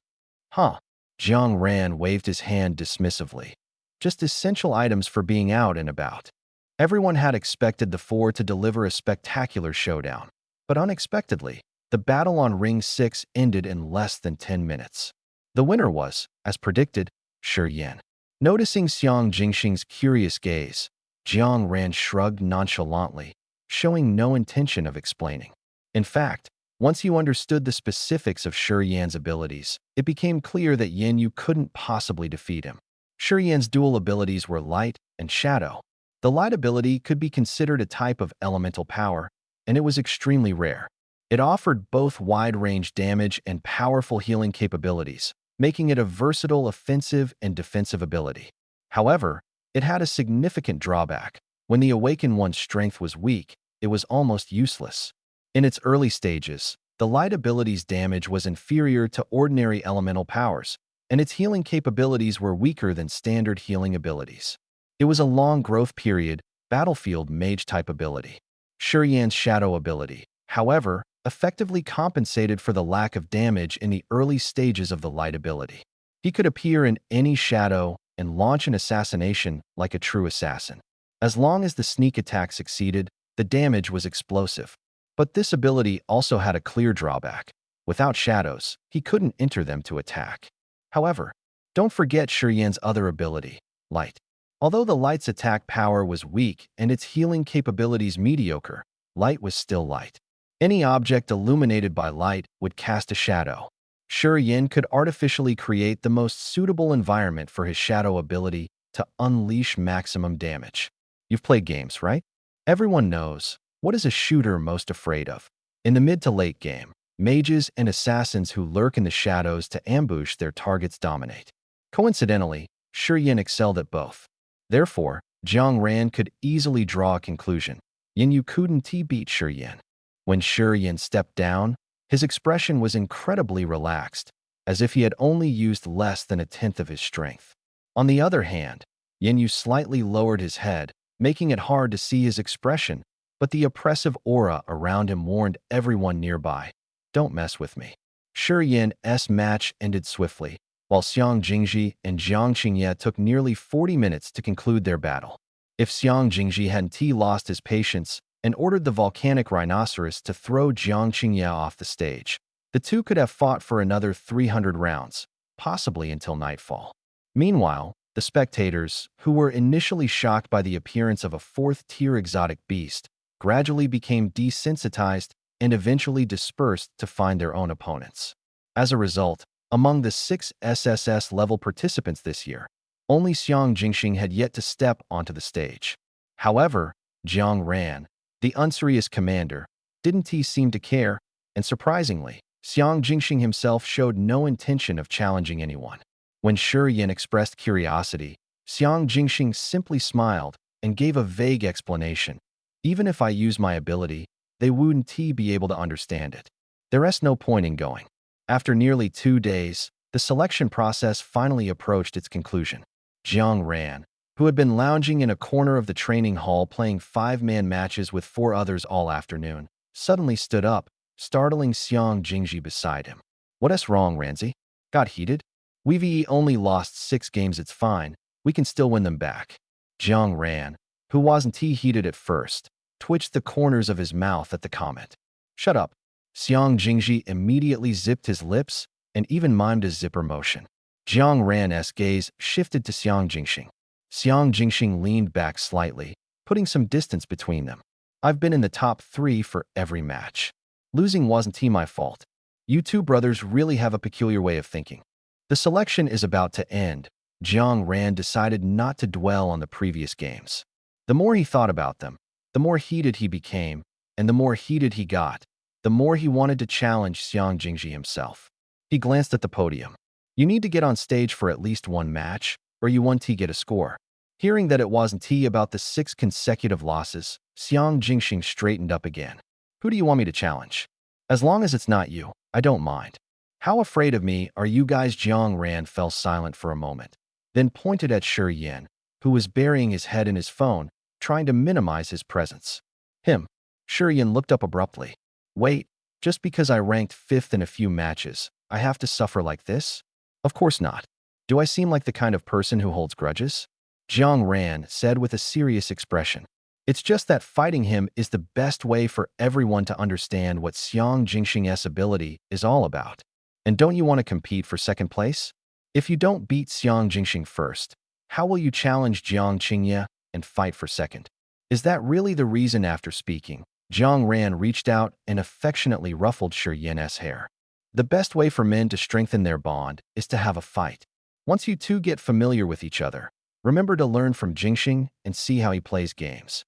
Huh. Jiang Ran waved his hand dismissively. Just essential items for being out and about. Everyone had expected the 4 to deliver a spectacular showdown, but unexpectedly, the battle on Ring 6 ended in less than 10 minutes. The winner was, as predicted, Shi Yan. Noticing Xiang Jingxing's curious gaze, Jiang Ran shrugged nonchalantly, showing no intention of explaining. In fact, once you understood the specifics of Shi Yan's abilities, it became clear that Yin couldn't possibly defeat him. Shi Yan's dual abilities were Light and Shadow. The Light ability could be considered a type of elemental power, and it was extremely rare. It offered both wide-range damage and powerful healing capabilities, making it a versatile offensive and defensive ability. However, it had a significant drawback. When the Awakened One's strength was weak, it was almost useless. In its early stages, the Light ability's damage was inferior to ordinary elemental powers, and its healing capabilities were weaker than standard healing abilities. It was a long growth period, battlefield mage-type ability. Shi Yan's Shadow ability, however, effectively compensated for the lack of damage in the early stages of the Light ability. He could appear in any shadow and launch an assassination like a true assassin. As long as the sneak attack succeeded, the damage was explosive. But this ability also had a clear drawback. Without shadows, he couldn't enter them to attack. However, don't forget Shi Yan's other ability, Light. Although the Light's attack power was weak and its healing capabilities mediocre, light was still light. Any object illuminated by light would cast a shadow. Shi Yin could artificially create the most suitable environment for his shadow ability to unleash maximum damage. You've played games, right? Everyone knows, what is a shooter most afraid of? In the mid to late game, mages and assassins who lurk in the shadows to ambush their targets dominate. Coincidentally, Shi Yin excelled at both. Therefore, Jiang Ran could easily draw a conclusion. Yin Yu couldn't beat Shi Yin. When Shi Yin stepped down, his expression was incredibly relaxed, as if he had only used less than a tenth of his strength. On the other hand, Yin Yu slightly lowered his head, making it hard to see his expression, but the oppressive aura around him warned everyone nearby. Don't mess with me. Shi Yin's match ended swiftly, while Xiang Jingji and Jiang Qingye took nearly 40 minutes to conclude their battle. If Xiang Jingji hadn't lost his patience and ordered the volcanic rhinoceros to throw Jiang Qingye off the stage, the two could have fought for another 300 rounds, possibly until nightfall. Meanwhile, the spectators, who were initially shocked by the appearance of a fourth-tier exotic beast, gradually became desensitized and eventually dispersed to find their own opponents. As a result, among the 6 SSS level participants this year, only Xiang Jingxing had yet to step onto the stage. However, Jiang Ran, the unserious commander, didn't seem to care, and surprisingly, Xiang Jingxing himself showed no intention of challenging anyone. When Shi Yin expressed curiosity, Xiang Jingxing simply smiled and gave a vague explanation. Even if I use my ability, they wouldn't be able to understand it. There's no point in going. After nearly 2 days, the selection process finally approached its conclusion. Jiang Ran, who had been lounging in a corner of the training hall playing 5-man matches with 4 others all afternoon, suddenly stood up, startling Xiang Jingji beside him. What's wrong, Ranzi? Got heated? We've only lost 6 games, it's fine. We can still win them back. Jiang Ran, who wasn't heated at first, twitched the corners of his mouth at the comment. Shut up. Xiang Jingji immediately zipped his lips and even mimed a zipper motion. Jiang Ran's gaze shifted to Xiang Jingxing. Xiang Jingxing leaned back slightly, putting some distance between them. I've been in the top 3 for every match. Losing wasn't my fault. You two brothers really have a peculiar way of thinking. The selection is about to end. Jiang Ran decided not to dwell on the previous games. The more he thought about them, the more heated he became, and the more heated he got, the more he wanted to challenge Xiang Jingji himself. He glanced at the podium. You need to get on stage for at least 1 match, or you won't get a score. Hearing that it wasn't about the 6 consecutive losses, Xiang Jingxing straightened up again. Who do you want me to challenge? As long as it's not you, I don't mind. How afraid of me are you guys? Jiang Ran fell silent for a moment, then pointed at Shi Yin, who was burying his head in his phone, trying to minimize his presence. Him. Shi Yin looked up abruptly. Wait, just because I ranked 5th in a few matches, I have to suffer like this? Of course not. Do I seem like the kind of person who holds grudges? Jiang Ran said with a serious expression. It's just that fighting him is the best way for everyone to understand what Xiang Jingxing's ability is all about. And don't you want to compete for 2nd place? If you don't beat Xiang Jingxing first, how will you challenge Jiang Qingye and fight for 2nd? Is that really the reason? After speaking, Jiang Ran reached out and affectionately ruffled Shi Yin's hair. The best way for men to strengthen their bond is to have a fight. Once you two get familiar with each other, remember to learn from Jingxing and see how he plays games.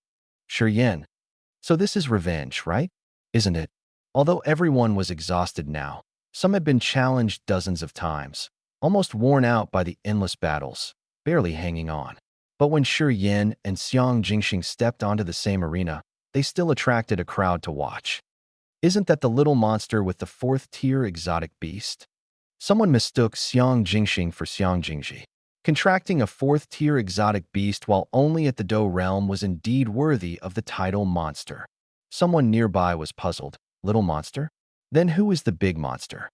Shi Yin. So this is revenge, right? Isn't it? Although everyone was exhausted now, some had been challenged dozens of times, almost worn out by the endless battles, barely hanging on. But when Shi Yin and Xiang Jingxing stepped onto the same arena, they still attracted a crowd to watch. Isn't that the little monster with the 4th-tier exotic beast? Someone mistook Xiang Jingxing for Xiang Jingji. Contracting a 4th-tier exotic beast while only at the Do realm was indeed worthy of the title monster. Someone nearby was puzzled. Little monster? Then who is the big monster?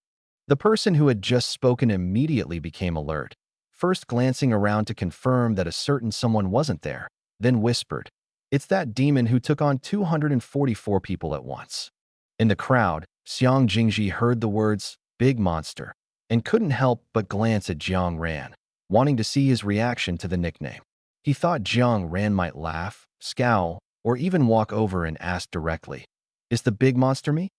The person who had just spoken immediately became alert, first glancing around to confirm that a certain someone wasn't there, then whispered, "It's that demon who took on 244 people at once." In the crowd, Xiang Jingji heard the words, "big monster," and couldn't help but glance at Jiang Ran, wanting to see his reaction to the nickname. He thought Jiang Ran might laugh, scowl, or even walk over and ask directly, "Is the big monster me?"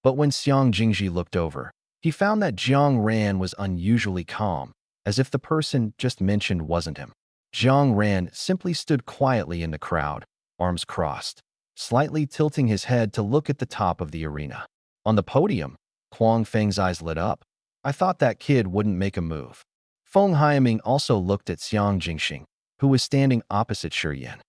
But when Xiang Jingji looked over, he found that Jiang Ran was unusually calm, as if the person just mentioned wasn't him. Jiang Ran simply stood quietly in the crowd, arms crossed, slightly tilting his head to look at the top of the arena. On the podium, Huang Feng's eyes lit up. "I thought that kid wouldn't make a move." Feng Haiming also looked at Xiang Jingxing, who was standing opposite Shi Yan.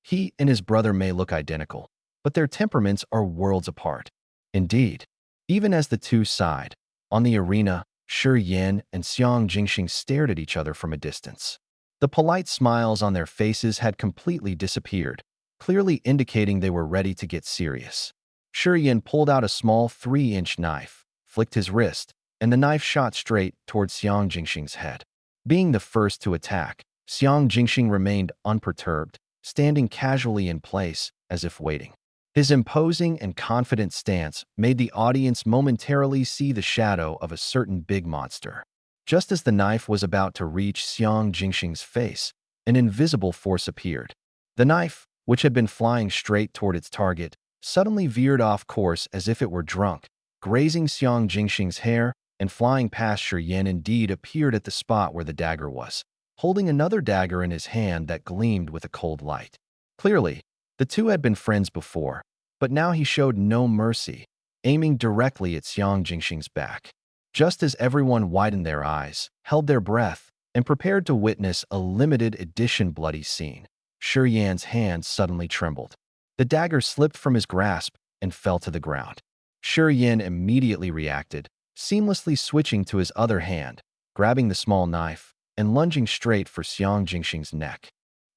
He and his brother may look identical, but their temperaments are worlds apart. Indeed, even as the two sighed, on the arena, Shi Yan and Xiang Jingxing stared at each other from a distance. The polite smiles on their faces had completely disappeared, clearly indicating they were ready to get serious. Shi Yan pulled out a small 3-inch knife, flicked his wrist, and the knife shot straight towards Xiang Jingxing's head. Being the first to attack, Xiang Jingxing remained unperturbed, standing casually in place, as if waiting. His imposing and confident stance made the audience momentarily see the shadow of a certain big monster. Just as the knife was about to reach Xiang Jingxing's face, an invisible force appeared. The knife, which had been flying straight toward its target, suddenly veered off course as if it were drunk, grazing Xiang Jingxing's hair and flying past Shi Yan. Indeed appeared at the spot where the dagger was, holding another dagger in his hand that gleamed with a cold light. Clearly, the two had been friends before, but now he showed no mercy, aiming directly at Xiang Jingxing's back. Just as everyone widened their eyes, held their breath, and prepared to witness a limited edition bloody scene, Shi Yan's hand suddenly trembled. The dagger slipped from his grasp and fell to the ground. Shi Yan immediately reacted, seamlessly switching to his other hand, grabbing the small knife, and lunging straight for Xiang Jingxing's neck.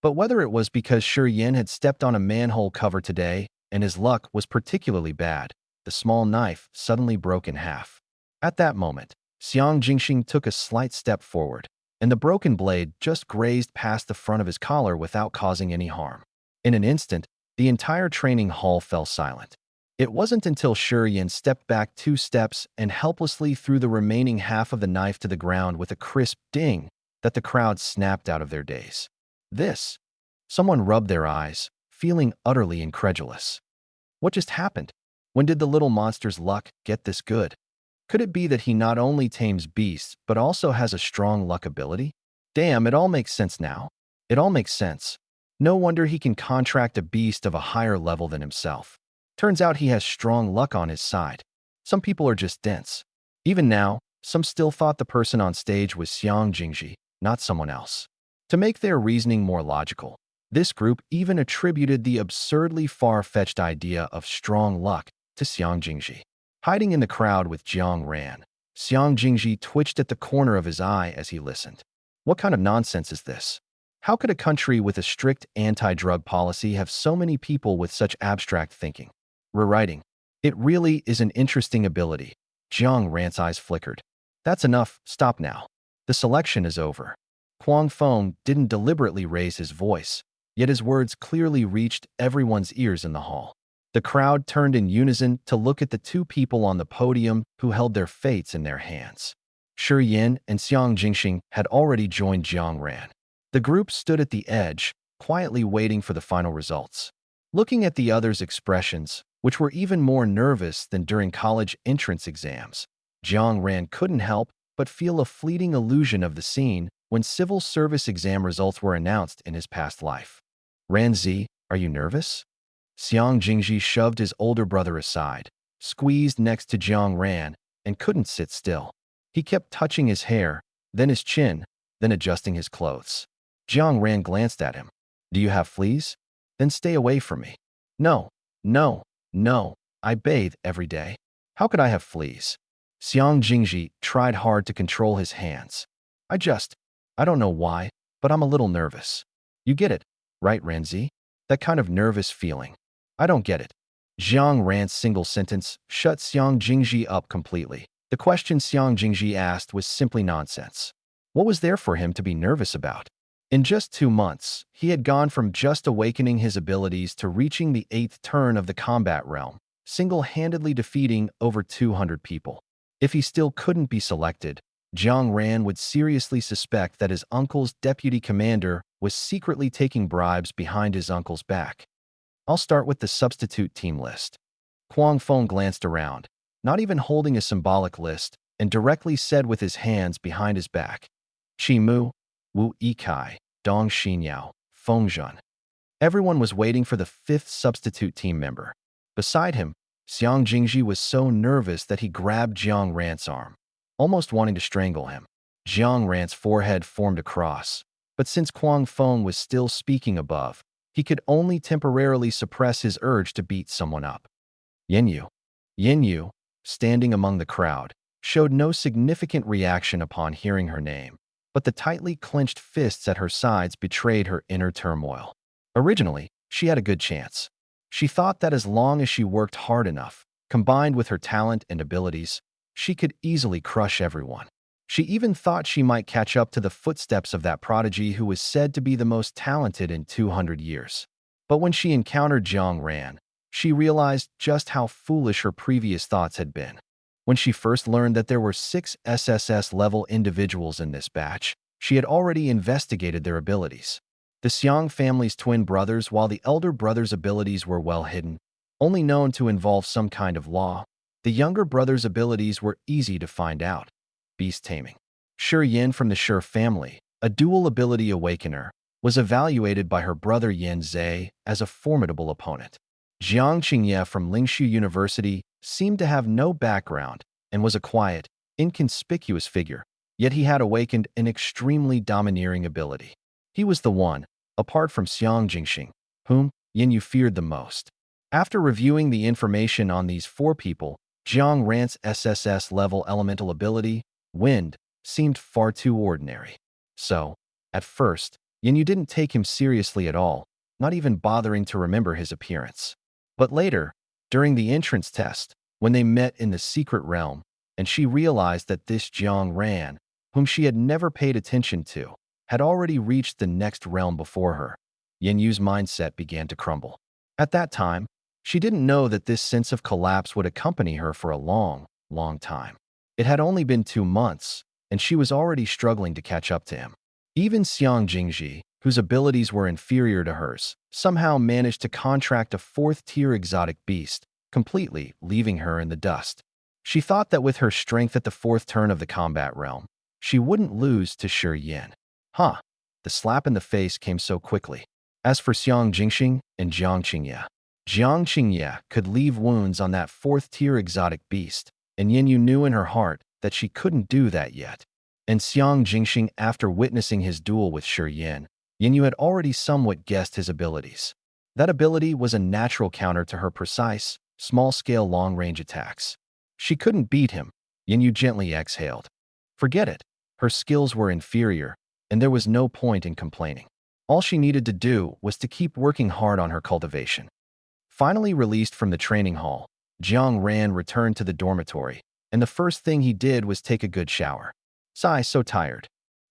But whether it was because Shi Yan had stepped on a manhole cover today and his luck was particularly bad, the small knife suddenly broke in half. At that moment, Xiang Jingxing took a slight step forward, and the broken blade just grazed past the front of his collar without causing any harm. In an instant, the entire training hall fell silent. It wasn't until Shi Yan stepped back 2 steps and helplessly threw the remaining half of the knife to the ground with a crisp ding that the crowd snapped out of their daze. This. Someone rubbed their eyes, feeling utterly incredulous. What just happened? When did the little monster's luck get this good? Could it be that he not only tames beasts but also has a strong luck ability? Damn, it all makes sense now. It all makes sense. No wonder he can contract a beast of a higher level than himself. Turns out he has strong luck on his side. Some people are just dense. Even now, some still thought the person on stage was Xiang Jingji, not someone else. To make their reasoning more logical, this group even attributed the absurdly far-fetched idea of strong luck to Xiang Jingji. Hiding in the crowd with Jiang Ran, Xiang Jingji twitched at the corner of his eye as he listened. What kind of nonsense is this? How could a country with a strict anti-drug policy have so many people with such abstract thinking? Rewriting. It really is an interesting ability. Jiang Ran's eyes flickered. That's enough, stop now. The selection is over. Huang Feng didn't deliberately raise his voice, yet his words clearly reached everyone's ears in the hall. The crowd turned in unison to look at the two people on the podium who held their fates in their hands. Shi Yan and Xiang Jingxing had already joined Jiang Ran. The group stood at the edge, quietly waiting for the final results. Looking at the others' expressions, which were even more nervous than during college entrance exams, Jiang Ran couldn't help but feel a fleeting illusion of the scene when civil service exam results were announced in his past life. Ranzi, are you nervous? Xiang Jingji shoved his older brother aside, squeezed next to Jiang Ran, and couldn't sit still. He kept touching his hair, then his chin, then adjusting his clothes. Jiang Ran glanced at him. Do you have fleas? Then stay away from me. No, no, no, I bathe every day. How could I have fleas? Xiang Jingji tried hard to control his hands. I don't know why, but I'm a little nervous. You get it, right, Ranzi? That kind of nervous feeling. I don't get it. Jiang Ran's single sentence shut Xiang Jingji up completely. The question Xiang Jingji asked was simply nonsense. What was there for him to be nervous about? In just 2 months, he had gone from just awakening his abilities to reaching the 8th turn of the combat realm, single-handedly defeating over 200 people. If he still couldn't be selected, Jiang Ran would seriously suspect that his uncle's deputy commander was secretly taking bribes behind his uncle's back. I'll start with the substitute team list. Kwang Feng glanced around, not even holding a symbolic list, and directly said with his hands behind his back, Qi Mu, Wu Yikai, Dong Xinyao, Feng Zhen. Everyone was waiting for the fifth substitute team member. Beside him, Xiang Jingji was so nervous that he grabbed Jiang Ran's arm, almost wanting to strangle him. Jiang Ran's forehead formed a cross, but since Kwang Feng was still speaking above, he could only temporarily suppress his urge to beat someone up. Yin Yu, standing among the crowd, showed no significant reaction upon hearing her name, but the tightly clenched fists at her sides betrayed her inner turmoil. Originally, she had a good chance. She thought that as long as she worked hard enough, combined with her talent and abilities, she could easily crush everyone. She even thought she might catch up to the footsteps of that prodigy who was said to be the most talented in 200 years. But when she encountered Jiang Ran, she realized just how foolish her previous thoughts had been. When she first learned that there were 6 SSS-level individuals in this batch, she had already investigated their abilities. The Xiang family's twin brothers, while the elder brother's abilities were well hidden, only known to involve some kind of law, the younger brother's abilities were easy to find out. Beast taming. Shi Yin from the Shi family, a dual ability awakener, was evaluated by her brother Yin Zhe as a formidable opponent. Jiang Qingye from Lingshu University seemed to have no background and was a quiet, inconspicuous figure, yet he had awakened an extremely domineering ability. He was the one, apart from Xiang Jingxing, whom Yin Yu feared the most. After reviewing the information on these 4 people, Jiang Ran's SSS-level elemental ability, Wind, seemed far too ordinary. So, at first, Yin Yu didn't take him seriously at all, not even bothering to remember his appearance. But later, during the entrance test, when they met in the secret realm, and she realized that this Jiang Ran, whom she had never paid attention to, had already reached the next realm before her, Yin Yu's mindset began to crumble. At that time, she didn't know that this sense of collapse would accompany her for a long, long time. It had only been 2 months, and she was already struggling to catch up to him. Even Xiang Jingji, whose abilities were inferior to hers, somehow managed to contract a 4th-tier exotic beast, completely leaving her in the dust. She thought that with her strength at the 4th turn of the combat realm, she wouldn't lose to Shi Yin. The slap in the face came so quickly. As for Xiang Jingxing and Jiang Qingye could leave wounds on that 4th-tier exotic beast, and Yin Yu knew in her heart that she couldn't do that yet. And Xiang Jingxing, after witnessing his duel with Shi Yin, Yin Yu had already somewhat guessed his abilities. That ability was a natural counter to her precise, small-scale long-range attacks. She couldn't beat him. Yin Yu gently exhaled. Forget it. Her skills were inferior, and there was no point in complaining. All she needed to do was to keep working hard on her cultivation. Finally released from the training hall, Jiang Ran returned to the dormitory, and the first thing he did was take a good shower. Sigh, so tired.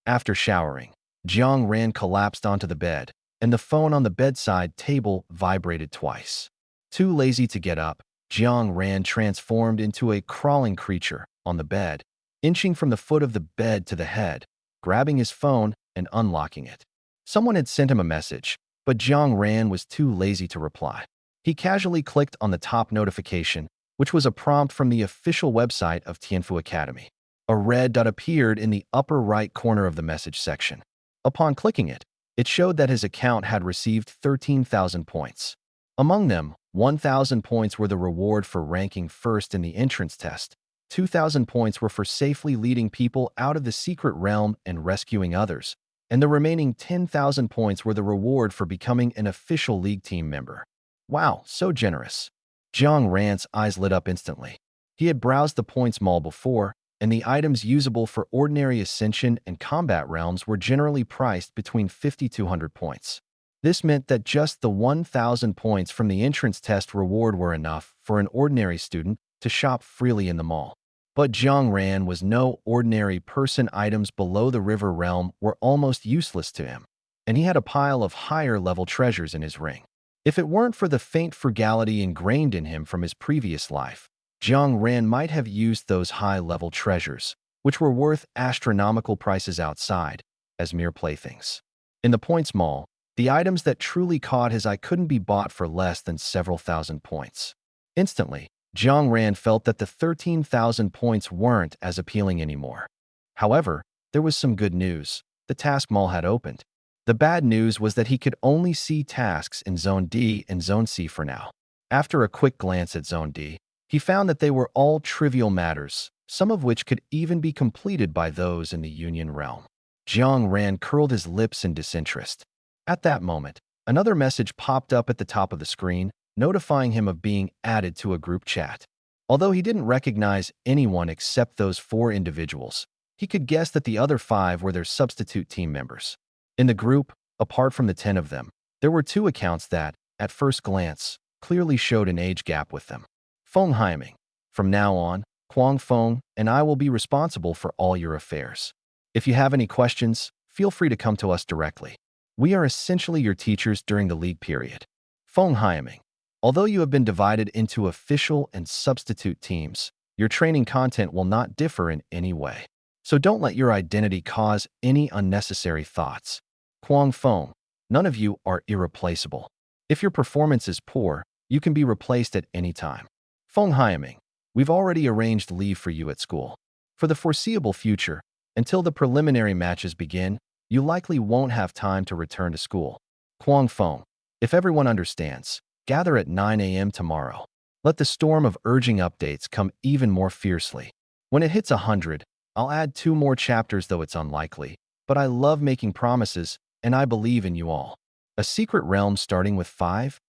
After showering, Jiang Ran collapsed onto the bed, and the phone on the bedside table vibrated twice. Too lazy to get up, Jiang Ran transformed into a crawling creature on the bed, inching from the foot of the bed to the head, grabbing his phone and unlocking it. Someone had sent him a message, but Jiang Ran was too lazy to reply. He casually clicked on the top notification, which was a prompt from the official website of Tianfu Academy. A red dot appeared in the upper right corner of the message section. Upon clicking it, it showed that his account had received 13,000 points. Among them, 1,000 points were the reward for ranking first in the entrance test. 2,000 points were for safely leading people out of the secret realm and rescuing others, and the remaining 10,000 points were the reward for becoming an official league team member. Wow, so generous. Jiang Ran's eyes lit up instantly. He had browsed the points mall before, and the items usable for ordinary ascension and combat realms were generally priced between 50 to 100 points. This meant that just the 1,000 points from the entrance test reward were enough for an ordinary student to shop freely in the mall. But Jiang Ran was no ordinary person. Items below the river realm were almost useless to him, and he had a pile of higher-level treasures in his ring. If it weren't for the faint frugality ingrained in him from his previous life, Jiang Ran might have used those high-level treasures, which were worth astronomical prices outside, as mere playthings. In the points mall, The items that truly caught his eye couldn't be bought for less than several thousand points. Instantly, Jiang Ran felt that the 13,000 points weren't as appealing anymore. However, there was some good news. The task mall had opened. The bad news was that he could only see tasks in Zone D and Zone C for now. After a quick glance at Zone D, he found that they were all trivial matters, some of which could even be completed by those in the Union realm. Jiang Ran curled his lips in disinterest. At that moment, another message popped up at the top of the screen, notifying him of being added to a group chat. Although he didn't recognize anyone except those 4 individuals, he could guess that the other 5 were their substitute team members. In the group, apart from the 10 of them, there were 2 accounts that, at first glance, clearly showed an age gap with them. Feng Haiming. From now on, Huang Feng and I will be responsible for all your affairs. If you have any questions, feel free to come to us directly. We are essentially your teachers during the league period. Feng Haiming. Although you have been divided into official and substitute teams, your training content will not differ in any way. So don't let your identity cause any unnecessary thoughts. Huang Feng. None of you are irreplaceable. If your performance is poor, you can be replaced at any time. Feng Haiming. We've already arranged leave for you at school. For the foreseeable future, until the preliminary matches begin, you likely won't have time to return to school. Huang Feng. If everyone understands, gather at 9 a.m. tomorrow. Let the storm of urging updates come even more fiercely. When it hits 100, I'll add 2 more chapters, though it's unlikely. But I love making promises, and I believe in you all. A secret realm starting with 5?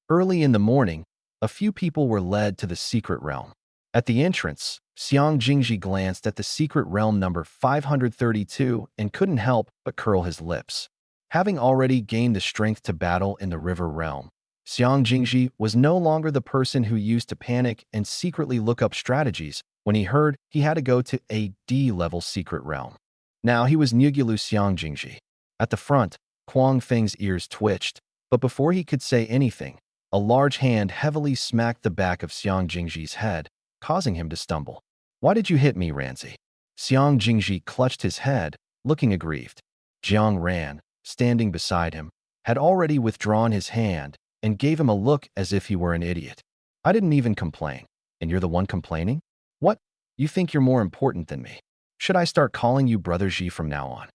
Early in the morning, a few people were led to the secret realm. At the entrance, Xiang Jingji glanced at the secret realm number 532 and couldn't help but curl his lips. Having already gained the strength to battle in the river realm, Xiang Jingji was no longer the person who used to panic and secretly look up strategies when he heard he had to go to a D-level secret realm. Now he was Nugulu Xiang Jingji. At the front, Huang Feng's ears twitched, but before he could say anything, a large hand heavily smacked the back of Xiang Jingji's head, causing him to stumble. Why did you hit me, Ranzi? Xiang Jingji clutched his head, looking aggrieved. Jiang Ran, standing beside him, had already withdrawn his hand and gave him a look as if he were an idiot. I didn't even complain, and you're the one complaining? What? You think you're more important than me? Should I start calling you Brother Ji from now on?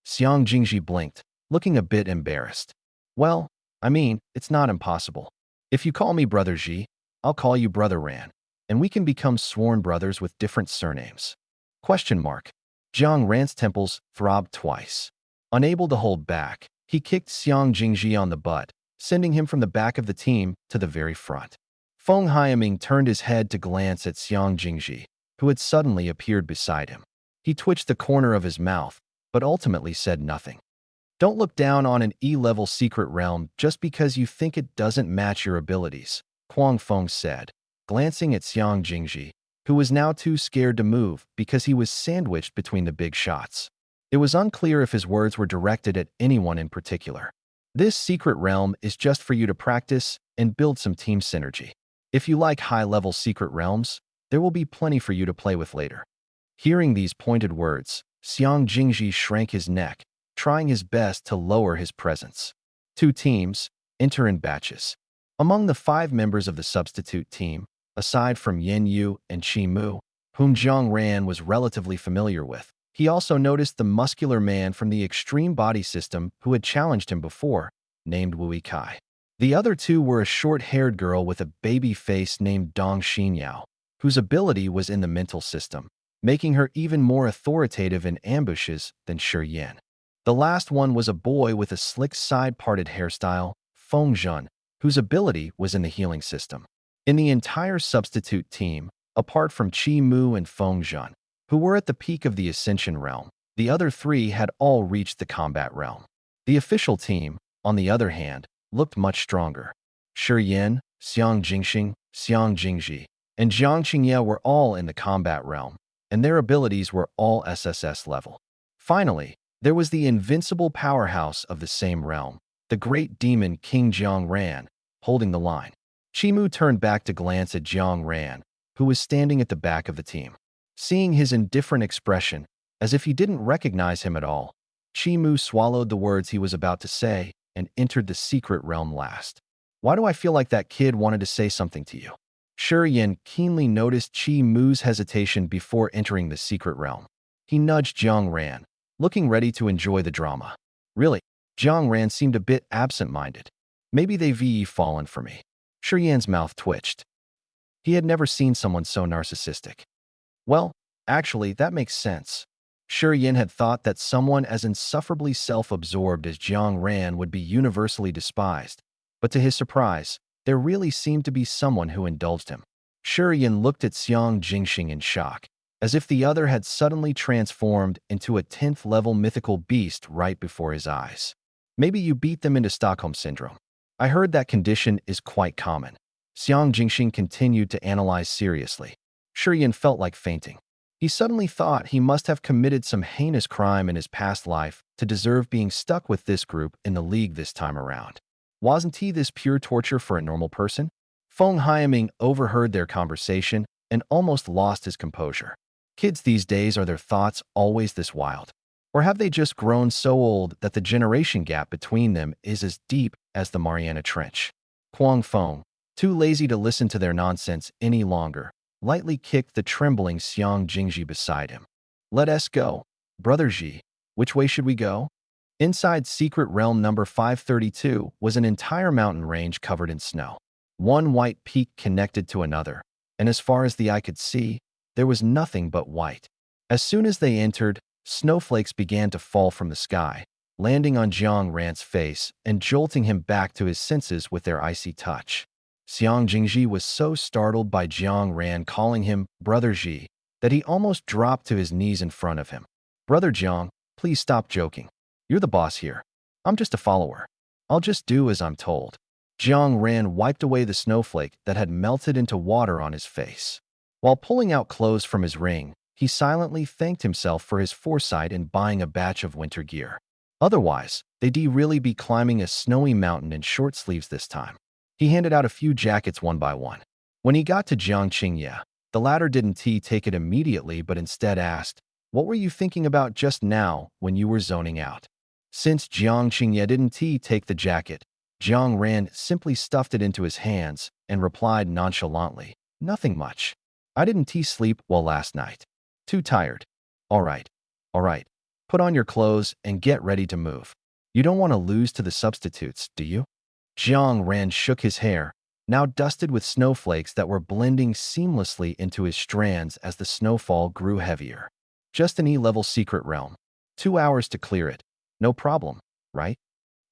Xiang Jingji blinked, looking a bit embarrassed. Well, I mean, it's not impossible. If you call me Brother Ji, I'll call you Brother Ran, and we can become sworn brothers with different surnames. Question mark. Jiang Ran's temples throbbed twice. Unable to hold back, he kicked Xiang Jingji on the butt, sending him from the back of the team to the very front. Feng Haiming turned his head to glance at Xiang Jingji, who had suddenly appeared beside him. He twitched the corner of his mouth, but ultimately said nothing. Don't look down on an E-level secret realm just because you think it doesn't match your abilities, Huang Feng said, glancing at Xiang Jingji, who was now too scared to move because he was sandwiched between the big shots. It was unclear if his words were directed at anyone in particular. This secret realm is just for you to practice and build some team synergy. If you like high-level secret realms, there will be plenty for you to play with later. Hearing these pointed words, Xiang Jingji shrank his neck, trying his best to lower his presence. 2 teams, enter in batches. Among the 5 members of the substitute team, aside from Yen Yu and Qi Mu, whom Jiang Ran was relatively familiar with, he also noticed the muscular man from the extreme body system who had challenged him before, named Wu Kai. The other 2 were a short-haired girl with a baby face named Dong Xinyao, whose ability was in the mental system, making her even more authoritative in ambushes than Shi Yan. The last one was a boy with a slick side-parted hairstyle, Feng Zhun, whose ability was in the healing system. In the entire substitute team, apart from Qi Mu and Feng Zhun, who were at the peak of the Ascension realm, the other 3 had all reached the combat realm. The official team, on the other hand, looked much stronger. Shi Yan, Xiang Jingxing, Xiang Jingji, and Jiang Qingye were all in the combat realm, and their abilities were all SSS level. Finally, there was the invincible powerhouse of the same realm, the great demon King Jiang Ran, holding the line. Qimu turned back to glance at Jiang Ran, who was standing at the back of the team. Seeing his indifferent expression, as if he didn't recognize him at all, Qimu swallowed the words he was about to say and entered the secret realm last. Why do I feel like that kid wanted to say something to you? Shi Yin keenly noticed Qi Mu's hesitation before entering the secret realm. He nudged Jiang Ran, looking ready to enjoy the drama. Really, Jiang Ran seemed a bit absent-minded. Maybe they've fallen for me. Shi Yan's mouth twitched. He had never seen someone so narcissistic. Well, actually, that makes sense. Shi Yin had thought that someone as insufferably self-absorbed as Jiang Ran would be universally despised, but to his surprise, there really seemed to be someone who indulged him. Shi Yin looked at Xiang Jingxing in shock, as if the other had suddenly transformed into a 10th-level mythical beast right before his eyes. Maybe you beat them into Stockholm Syndrome. I heard that condition is quite common. Xiang Jingxing continued to analyze seriously. Shi Yin felt like fainting. He suddenly thought he must have committed some heinous crime in his past life to deserve being stuck with this group in the league this time around. Wasn't he this pure torture for a normal person? Feng Haiming overheard their conversation and almost lost his composure. Kids these days, are their thoughts always this wild? Or have they just grown so old that the generation gap between them is as deep as the Mariana Trench? Kuang Feng, too lazy to listen to their nonsense any longer, lightly kicked the trembling Xiang Jingji beside him. Let us go. Brother Ji, which way should we go? Inside secret realm number 532 was an entire mountain range covered in snow. One white peak connected to another, and as far as the eye could see, there was nothing but white. As soon as they entered, snowflakes began to fall from the sky, landing on Jiang Ran's face and jolting him back to his senses with their icy touch. Xiang Jingji was so startled by Jiang Ran calling him Brother Ji that he almost dropped to his knees in front of him. Brother Jiang, please stop joking. You're the boss here. I'm just a follower. I'll just do as I'm told. Jiang Ran wiped away the snowflake that had melted into water on his face. While pulling out clothes from his ring, he silently thanked himself for his foresight in buying a batch of winter gear. Otherwise, they'd really be climbing a snowy mountain in short sleeves this time. He handed out a few jackets one by one. When he got to Jiang Qingye, the latter didn't take it immediately but instead asked, "What were you thinking about just now when you were zoning out?" Since Jiang Qingye didn't take the jacket, Jiang Ran simply stuffed it into his hands and replied nonchalantly, "Nothing much. I didn't sleep well last night. Too tired." All right. Put on your clothes and get ready to move. You don't want to lose to the substitutes, do you? Jiang Ran shook his hair, now dusted with snowflakes that were blending seamlessly into his strands as the snowfall grew heavier. Just an E-level secret realm. 2 hours to clear it. No problem, right?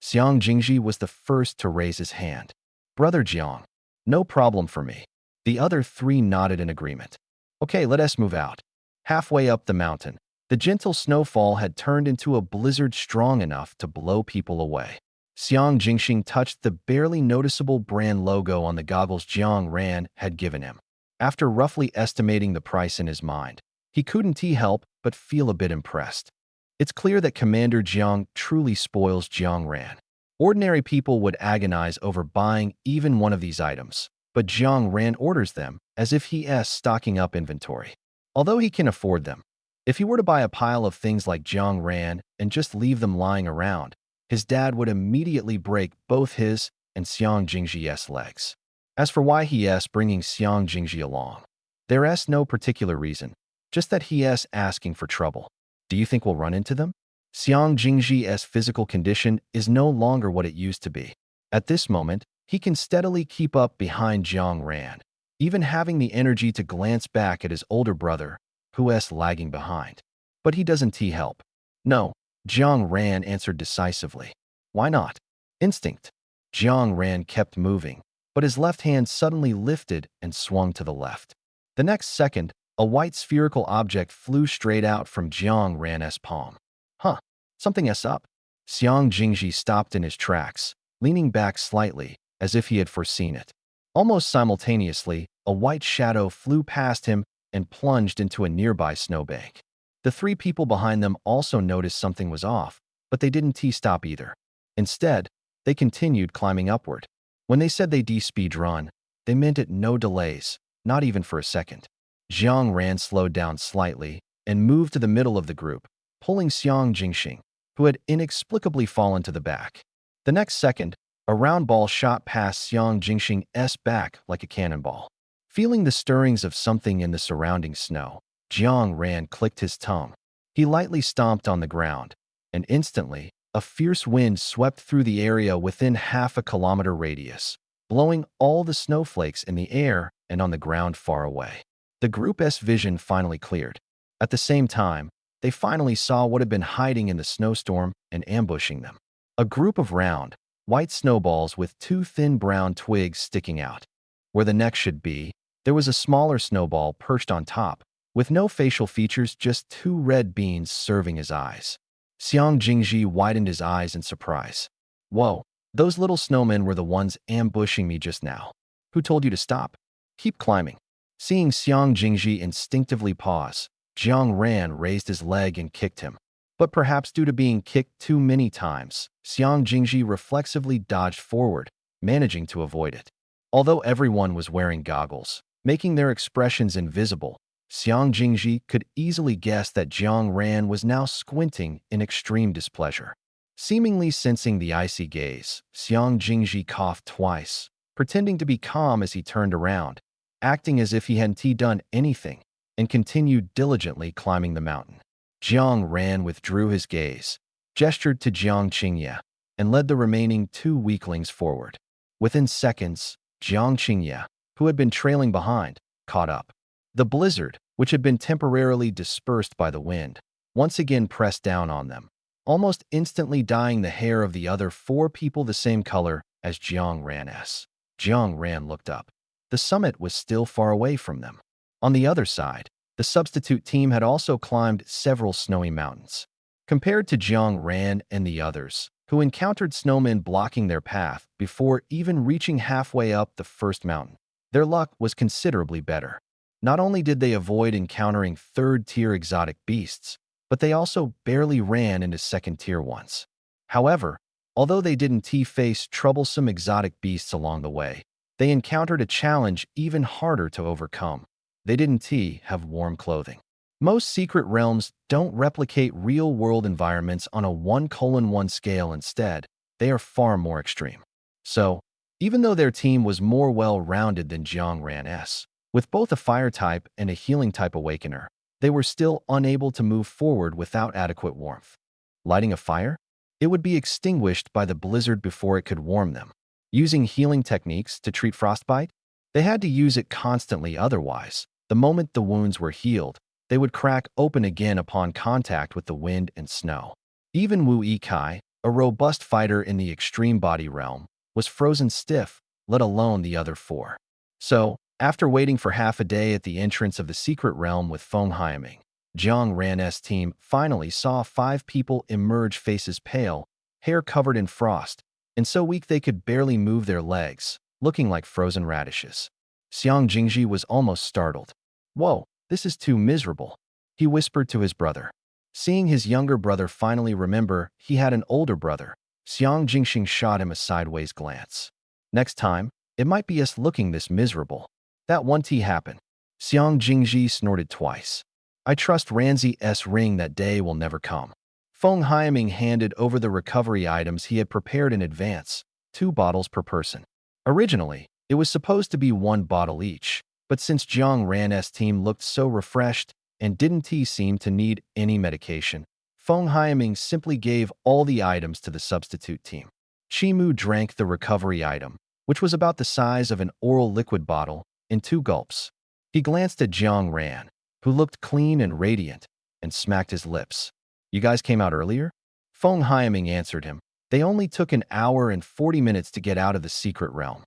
Xiang Jingji was the first to raise his hand. Brother Jiang, no problem for me. The other three nodded in agreement. Okay, let us move out. Halfway up the mountain, the gentle snowfall had turned into a blizzard strong enough to blow people away. Xiang Jingxing touched the barely noticeable brand logo on the goggles Jiang Ran had given him. After roughly estimating the price in his mind, he couldn't help but feel a bit impressed. It's clear that Commander Jiang truly spoils Jiang Ran. Ordinary people would agonize over buying even one of these items, but Jiang Ran orders them as if he's stocking up inventory. Although he can afford them, if he were to buy a pile of things like Jiang Ran and just leave them lying around, his dad would immediately break both his and Xiang Jingji's legs. As for why he's bringing Xiang Jingji along, there's no particular reason, just that he's asking for trouble. Do you think we'll run into them? Xiang Jingji's physical condition is no longer what it used to be. At this moment, he can steadily keep up behind Jiang Ran, even having the energy to glance back at his older brother, who's lagging behind. But he doesn't help. No, Jiang Ran answered decisively. Why not? Instinct. Jiang Ran kept moving, but his left hand suddenly lifted and swung to the left. The next second, a white spherical object flew straight out from Jiang Ran's palm. Huh, something's up. Xiang Jingji stopped in his tracks, leaning back slightly, as if he had foreseen it. Almost simultaneously, a white shadow flew past him and plunged into a nearby snowbank. The three people behind them also noticed something was off, but they didn't stop either. Instead, they continued climbing upward. When they said they'd speed run, they meant it no delays, not even for a second. Jiang Ran slowed down slightly and moved to the middle of the group, pulling Xiang Jingxing, who had inexplicably fallen to the back. The next second, a round ball shot past Xiang Jingxing's back like a cannonball. Feeling the stirrings of something in the surrounding snow, Jiang Ran clicked his tongue. He lightly stomped on the ground, and instantly, a fierce wind swept through the area within half a kilometer radius, blowing all the snowflakes in the air and on the ground far away. The group's vision finally cleared. At the same time, they finally saw what had been hiding in the snowstorm and ambushing them. A group of round, white snowballs with two thin brown twigs sticking out. Where the neck should be, there was a smaller snowball perched on top, with no facial features, just two red beans serving as eyes. Xiang Jingji widened his eyes in surprise. Whoa, those little snowmen were the ones ambushing me just now. Who told you to stop? Keep climbing. Seeing Xiang Jingji instinctively pause, Jiang Ran raised his leg and kicked him. But perhaps due to being kicked too many times, Xiang Jingji reflexively dodged forward, managing to avoid it. Although everyone was wearing goggles, making their expressions invisible, Xiang Jingji could easily guess that Jiang Ran was now squinting in extreme displeasure. Seemingly sensing the icy gaze, Xiang Jingji coughed twice, pretending to be calm as he turned around, acting as if he hadn't done anything, and continued diligently climbing the mountain. Jiang Ran withdrew his gaze, gestured to Jiang Qingye, and led the remaining two weaklings forward. Within seconds, Jiang Qingye, who had been trailing behind, caught up. The blizzard, which had been temporarily dispersed by the wind, once again pressed down on them, almost instantly dyeing the hair of the other four people the same color as Jiang Ran's. Jiang Ran looked up. The summit was still far away from them. On the other side, the substitute team had also climbed several snowy mountains. Compared to Jiang Ran and the others, who encountered snowmen blocking their path before even reaching halfway up the first mountain, their luck was considerably better. Not only did they avoid encountering third-tier exotic beasts, but they also barely ran into second-tier ones. However, although they didn't face troublesome exotic beasts along the way, they encountered a challenge even harder to overcome. They didn't have warm clothing. Most secret realms don't replicate real-world environments on a 1:1 scale. Instead, they are far more extreme. So, even though their team was more well-rounded than Jiang Ran's, with both a fire type and a healing type awakener, they were still unable to move forward without adequate warmth. Lighting a fire? It would be extinguished by the blizzard before it could warm them. Using healing techniques to treat frostbite? They had to use it constantly, otherwise, the moment the wounds were healed, they would crack open again upon contact with the wind and snow. Even Wu Yikai, a robust fighter in the extreme body realm, was frozen stiff, let alone the other four. So, after waiting for half a day at the entrance of the secret realm with Feng Haiming, Jiang Ran's team finally saw 5 people emerge, faces pale, hair covered in frost, and so weak they could barely move their legs, looking like frozen radishes. Xiang Jingji was almost startled. "Whoa, this is too miserable," he whispered to his brother. Seeing his younger brother finally remember he had an older brother, Xiang Jingxing shot him a sideways glance. "Next time, it might be us looking this miserable." That won't happen. Xiang Jingji snorted twice. "I trust Ranzi's ring that day will never come." Feng Haiming handed over the recovery items he had prepared in advance, 2 bottles per person. Originally, it was supposed to be 1 bottle each, but since Jiang Ran's team looked so refreshed and didn't seem to need any medication, Feng Haiming simply gave all the items to the substitute team. Chimu drank the recovery item, which was about the size of an oral liquid bottle, in 2 gulps. He glanced at Jiang Ran, who looked clean and radiant, and smacked his lips. "You guys came out earlier?" Feng Haiming answered him. "They only took an hour and 40 minutes to get out of the secret realm."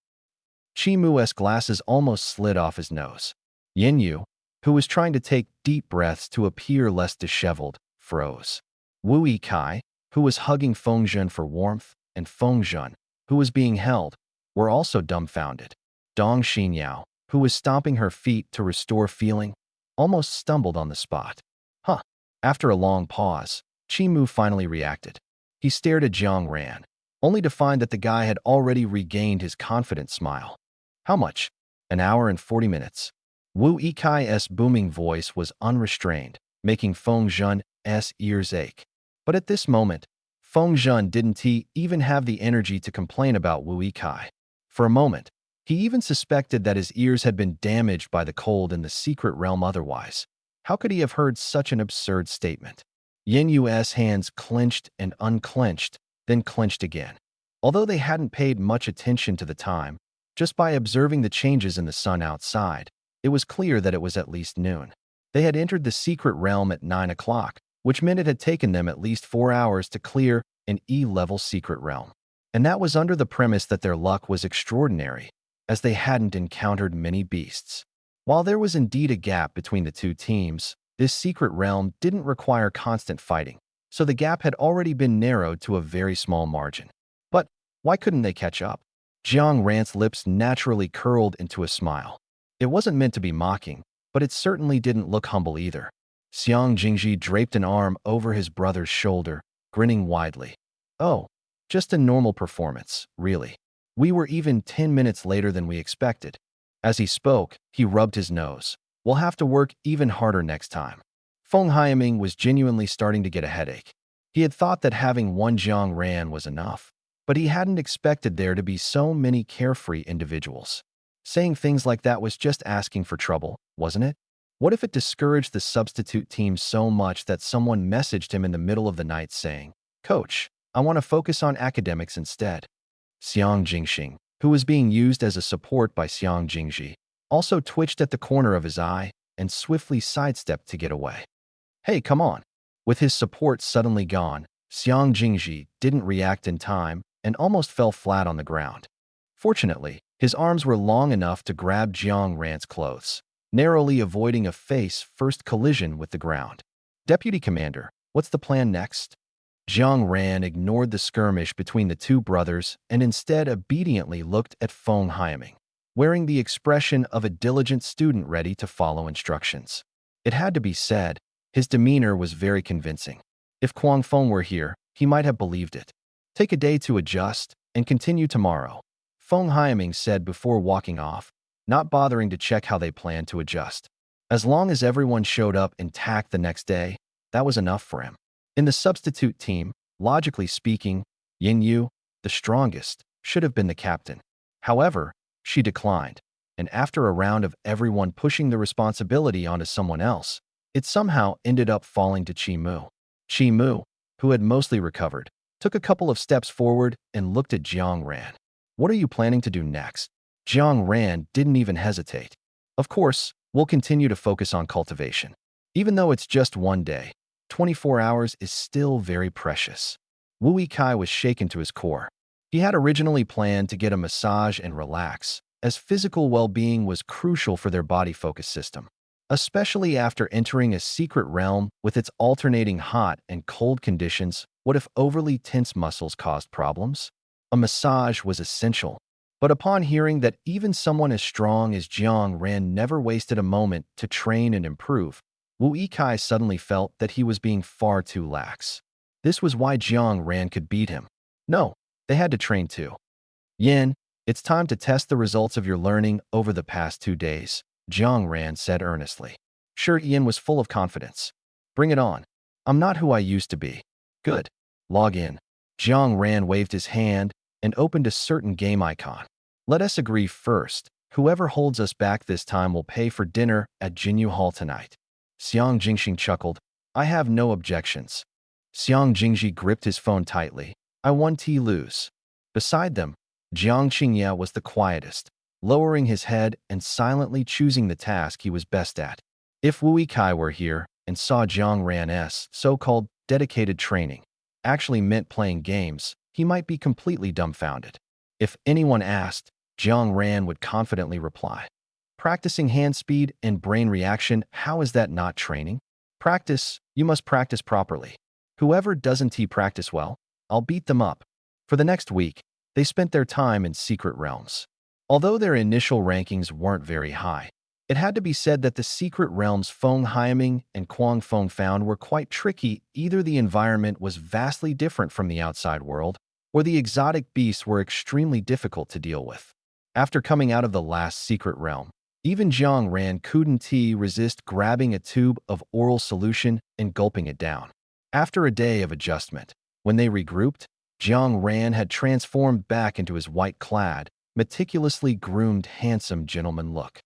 Chimu's glasses almost slid off his nose. Yin Yu, who was trying to take deep breaths to appear less disheveled, froze. Wu Yikai, who was hugging Feng Zhen for warmth, and Feng Zhen, who was being held, were also dumbfounded. Dong Xinyao, who was stomping her feet to restore feeling, almost stumbled on the spot. "Huh." After a long pause, Chimu finally reacted. He stared at Jiang Ran, only to find that the guy had already regained his confident smile. "How much?" "An hour and 40 minutes. Wu Yikai's booming voice was unrestrained, making Feng Zhen's ears ache. But at this moment, Feng Zhen didn't he even have the energy to complain about Wu Yikai. For a moment, he even suspected that his ears had been damaged by the cold in the secret realm otherwise. How could he have heard such an absurd statement? Yin Yu's hands clenched and unclenched, then clenched again. Although they hadn't paid much attention to the time, just by observing the changes in the sun outside, it was clear that it was at least noon. They had entered the secret realm at 9 o'clock, which meant it had taken them at least 4 hours to clear an E-level secret realm. And that was under the premise that their luck was extraordinary, as they hadn't encountered many beasts. While there was indeed a gap between the two teams, this secret realm didn't require constant fighting, so the gap had already been narrowed to a very small margin. But why couldn't they catch up? Jiang Ran's lips naturally curled into a smile. It wasn't meant to be mocking, but it certainly didn't look humble either. Xiang Jingji draped an arm over his brother's shoulder, grinning widely. Oh, just a normal performance, really. We were even 10 minutes later than we expected. As he spoke, he rubbed his nose. We'll have to work even harder next time. Feng Haiming was genuinely starting to get a headache. He had thought that having one Jiang Ran was enough, but he hadn't expected there to be so many carefree individuals. Saying things like that was just asking for trouble, wasn't it? What if it discouraged the substitute team so much that someone messaged him in the middle of the night saying, "Coach, I want to focus on academics instead"? Xiang Jingxing, who was being used as a support by Xiang Jingji, also twitched at the corner of his eye and swiftly sidestepped to get away. Hey, come on. With his support suddenly gone, Xiang Jingji didn't react in time and almost fell flat on the ground. Fortunately, his arms were long enough to grab Jiang Ran's clothes, narrowly avoiding a face-first collision with the ground. Deputy Commander, what's the plan next? Jiang Ran ignored the skirmish between the two brothers and instead obediently looked at Feng Haiming, wearing the expression of a diligent student ready to follow instructions. It had to be said, his demeanor was very convincing. If Kuang Feng were here, he might have believed it. Take a day to adjust and continue tomorrow, Feng Haiming said before walking off, not bothering to check how they planned to adjust. As long as everyone showed up intact the next day, that was enough for him. In the substitute team, logically speaking, Yin Yu, the strongest, should have been the captain. However, she declined, and after a round of everyone pushing the responsibility onto someone else, it somehow ended up falling to Qi Mu. Qi Mu, who had mostly recovered, took a couple of steps forward and looked at Jiang Ran. What are you planning to do next? Jiang Ran didn't even hesitate. Of course, we'll continue to focus on cultivation. Even though it's just one day, 24 hours is still very precious. Wu Yikai was shaken to his core. He had originally planned to get a massage and relax, as physical well-being was crucial for their body focus system, especially after entering a secret realm with its alternating hot and cold conditions. What if overly tense muscles caused problems? A massage was essential. But upon hearing that even someone as strong as Jiang Ran never wasted a moment to train and improve, Wu Yikai suddenly felt that he was being far too lax. This was why Jiang Ran could beat him. No, they had to train too. Yin, it's time to test the results of your learning over the past 2 days, Jiang Ran said earnestly. Sure, Yin was full of confidence. Bring it on. I'm not who I used to be. Good. Log in. Jiang Ran waved his hand and opened a certain game icon. Let us agree first. Whoever holds us back this time will pay for dinner at Jinyu Hall tonight. Xiang Jingxing chuckled. I have no objections. Xiang Jingji gripped his phone tightly. I won, T lose. Beside them, Jiang Qingya was the quietest, lowering his head and silently choosing the task he was best at. If Wu Yikai were here and saw Jiang Ran's so-called dedicated training actually meant playing games, he might be completely dumbfounded. If anyone asked, Jiang Ran would confidently reply, practicing hand speed and brain reaction, how is that not training? Practice, you must practice properly. Whoever doesn't practice well, I'll beat them up. For the next week, they spent their time in secret realms. Although their initial rankings weren't very high, it had to be said that the secret realms Feng Haiming and Kuang Feng found were quite tricky. Either the environment was vastly different from the outside world, or the exotic beasts were extremely difficult to deal with. After coming out of the last secret realm, even Jiang Ran couldn't resist grabbing a tube of oral solution and gulping it down. After a day of adjustment, When they regrouped, Jiang Ran had transformed back into his white-clad, meticulously groomed, handsome gentleman look.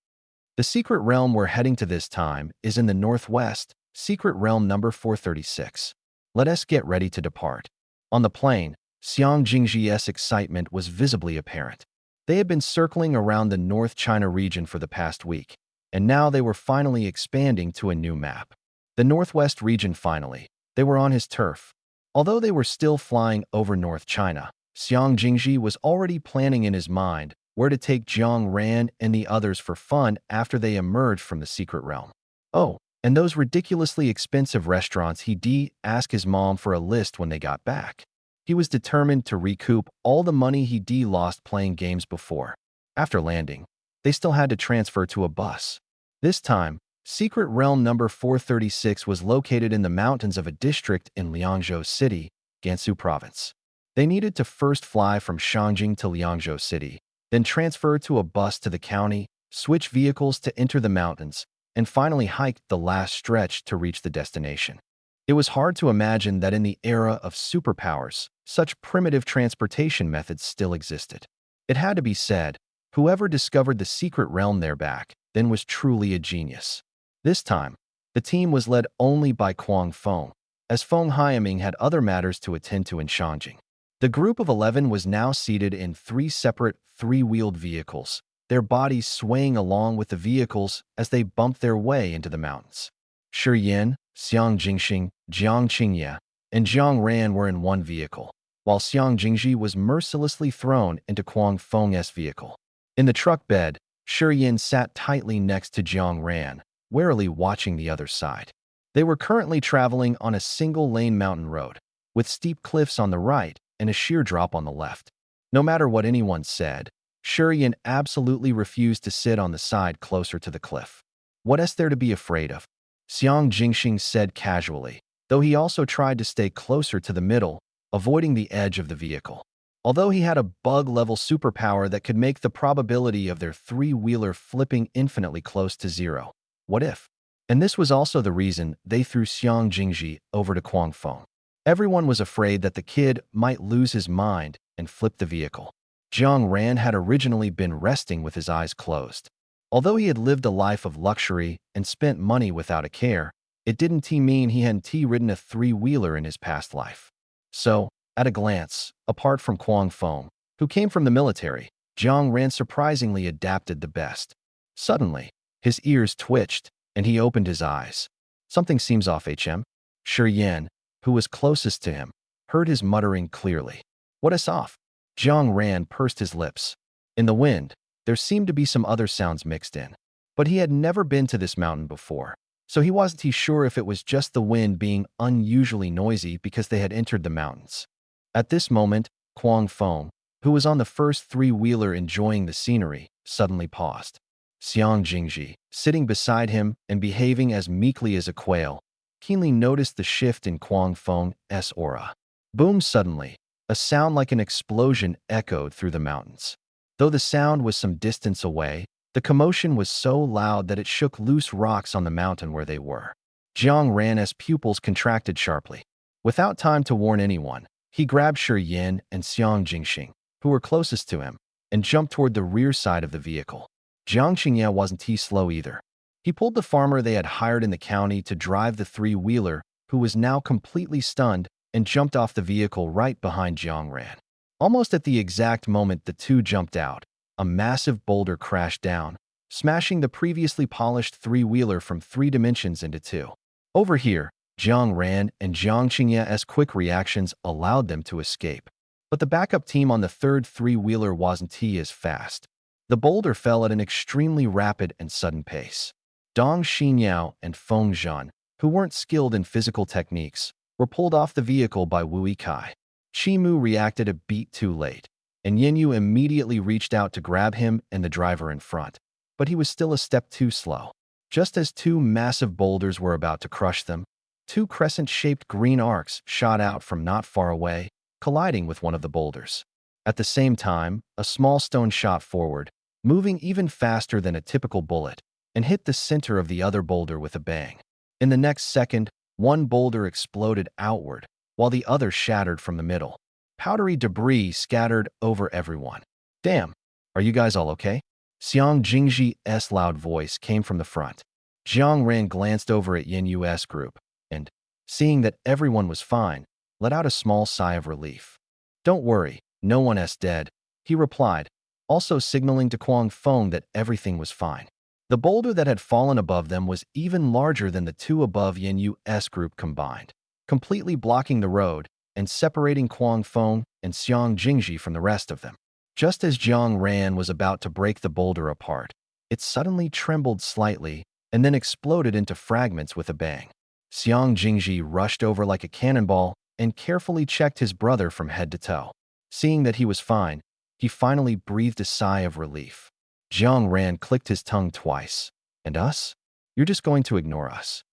The secret realm we're heading to this time is in the northwest, secret realm number 436. Let us get ready to depart. On the plane, Xiang Jingji's excitement was visibly apparent. They had been circling around the North China region for the past week, and now they were finally expanding to a new map. The Northwest region finally. They were on his turf. Although they were still flying over North China, Xiang Jingji was already planning in his mind where to take Jiang Ran and the others for fun after they emerged from the secret realm. Oh, and those ridiculously expensive restaurants. He asked his mom for a list when they got back. He was determined to recoup all the money he lost playing games before. After landing, they still had to transfer to a bus. This time, secret realm number 436 was located in the mountains of a district in Liangzhou City, Gansu Province. They needed to first fly from Shangjing to Liangzhou City, then transfer to a bus to the county, switch vehicles to enter the mountains, and finally hiked the last stretch to reach the destination. It was hard to imagine that in the era of superpowers, such primitive transportation methods still existed. It had to be said, whoever discovered the secret realm there back then was truly a genius. This time, the team was led only by Kuang Feng, as Feng Haiming had other matters to attend to in Shangjing. The group of 11 was now seated in 3 separate, 3-wheeled vehicles, their bodies swaying along with the vehicles as they bumped their way into the mountains. Shi Yin, Xiang Jingxing, Jiang Qingye, and Jiang Ran were in one vehicle, while Xiang Jingji was mercilessly thrown into Kuang Feng's vehicle. In the truck bed, Shi Yin sat tightly next to Jiang Ran, warily watching the other side. They were currently traveling on a single-lane mountain road, with steep cliffs on the right and a sheer drop on the left. No matter what anyone said, Shi Yin absolutely refused to sit on the side closer to the cliff. What is there to be afraid of? Xiang Jingxing said casually, though he also tried to stay closer to the middle, avoiding the edge of the vehicle. Although he had a bug-level superpower that could make the probability of their 3-wheeler flipping infinitely close to zero. What if? And this was also the reason they threw Xiang Jingji over to Kuang Feng. Everyone was afraid that the kid might lose his mind and flip the vehicle. Jiang Ran had originally been resting with his eyes closed. Although he had lived a life of luxury and spent money without a care, it didn't mean he hadn't ridden a 3-wheeler in his past life. So, at a glance, apart from Kuang Feng, who came from the military, Jiang Ran surprisingly adapted the best. Suddenly, his ears twitched, and he opened his eyes. Something seems off, HM. Shi Yin, who was closest to him, heard his muttering clearly. What is off? Jiang Ran pursed his lips. In the wind, there seemed to be some other sounds mixed in. But he had never been to this mountain before, so he wasn't sure if it was just the wind being unusually noisy because they had entered the mountains. At this moment, Kuang Feng, who was on the first 3-wheeler enjoying the scenery, suddenly paused. Xiang Jingji, sitting beside him and behaving as meekly as a quail, keenly noticed the shift in Kuang Feng's aura. Boom! Suddenly, a sound like an explosion echoed through the mountains. Though the sound was some distance away, the commotion was so loud that it shook loose rocks on the mountain where they were. Jiang Ran's pupils contracted sharply. Without time to warn anyone, he grabbed Shi Yin and Xiang Jingxing, who were closest to him, and jumped toward the rear side of the vehicle. Jiang Qingye wasn't slow either. He pulled the farmer they had hired in the county to drive the 3-wheeler, who was now completely stunned, and jumped off the vehicle right behind Jiang Ran. Almost at the exact moment the two jumped out, a massive boulder crashed down, smashing the previously polished 3-wheeler from 3 dimensions into 2. Over here, Jiang Ran and Jiang Qingye's quick reactions allowed them to escape. But the backup team on the third 3-wheeler wasn't as fast. The boulder fell at an extremely rapid and sudden pace. Dong Xinyao and Feng Zhan, who weren't skilled in physical techniques, were pulled off the vehicle by Wu Yikai. Qimu reacted a beat too late, and Yinyu immediately reached out to grab him and the driver in front, but he was still a step too slow. Just as 2 massive boulders were about to crush them, 2 crescent-shaped green arcs shot out from not far away, colliding with one of the boulders. At the same time, a small stone shot forward, moving even faster than a typical bullet, and hit the center of the other boulder with a bang. In the next second, one boulder exploded outward, while the other shattered from the middle. Powdery debris scattered over everyone. Damn, are you guys all okay? Xiang Jingji's loud voice came from the front. Jiang Ran glanced over at Yin Yu's group and, seeing that everyone was fine, let out a small sigh of relief. Don't worry, no one's dead, he replied, also signaling to Kuang Feng that everything was fine. The boulder that had fallen above them was even larger than the two above Yin Yu's group combined, completely blocking the road and separating Kuang Feng and Xiang Jingji from the rest of them. Just as Jiang Ran was about to break the boulder apart, it suddenly trembled slightly and then exploded into fragments with a bang. Xiang Jingji rushed over like a cannonball and carefully checked his brother from head to toe. Seeing that he was fine, he finally breathed a sigh of relief. Jiang Ran clicked his tongue twice. And us? You're just going to ignore us.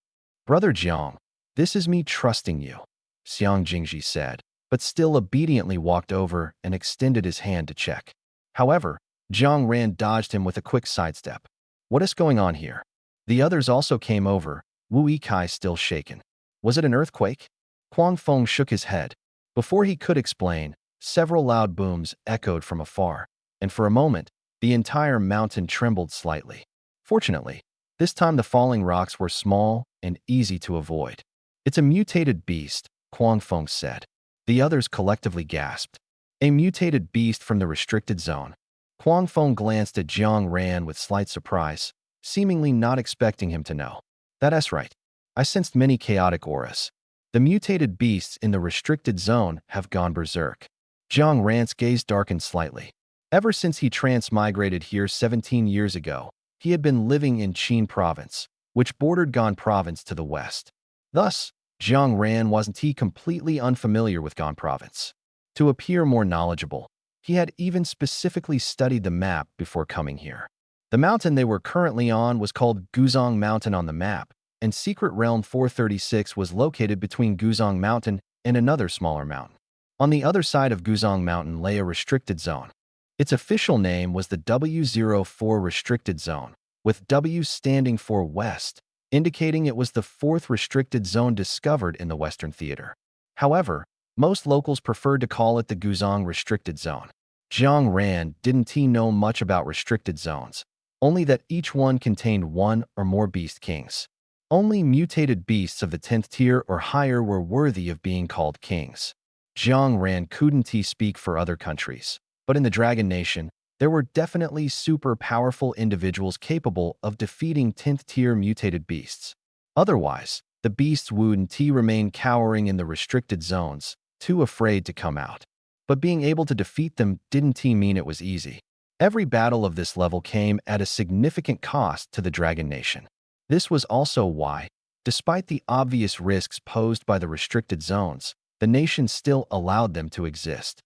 Brother Jiang, this is me trusting you, Xiang Jingji said, but still obediently walked over and extended his hand to check. However, Jiang Ran dodged him with a quick sidestep. What is going on here? The others also came over, Wu Yikai still shaken. Was it an earthquake? Kuang Feng shook his head. Before he could explain, several loud booms echoed from afar, and for a moment, the entire mountain trembled slightly. Fortunately, this time the falling rocks were small and easy to avoid. It's a mutated beast, Kuang Feng said. The others collectively gasped. A mutated beast from the restricted zone. Kuang Feng glanced at Jiang Ran with slight surprise, seemingly not expecting him to know. That's right. I sensed many chaotic auras. The mutated beasts in the restricted zone have gone berserk. Jiang Ran's gaze darkened slightly. Ever since he transmigrated here 17 years ago, he had been living in Qin Province, which bordered Gan Province to the west. Thus, Jiang Ran wasn't completely unfamiliar with Gan Province. To appear more knowledgeable, he had even specifically studied the map before coming here. The mountain they were currently on was called Guzong Mountain on the map, and Secret Realm 436 was located between Guzong Mountain and another smaller mountain. On the other side of Guzong Mountain lay a restricted zone. Its official name was the W04 Restricted Zone, with W standing for West, indicating it was the fourth restricted zone discovered in the Western Theater. However, most locals preferred to call it the Guzong Restricted Zone. Jiang Ran didn't know much about restricted zones, only that each one contained one or more beast kings. Only mutated beasts of the 10th tier or higher were worthy of being called kings. Jiang Ran couldn't speak for other countries, but in the Dragon Nation, there were definitely super powerful individuals capable of defeating 10th tier mutated beasts. Otherwise, the beasts wouldn't remain cowering in the restricted zones, too afraid to come out. But being able to defeat them didn't mean it was easy. Every battle of this level came at a significant cost to the Dragon Nation. This was also why, despite the obvious risks posed by the restricted zones, the nation still allowed them to exist.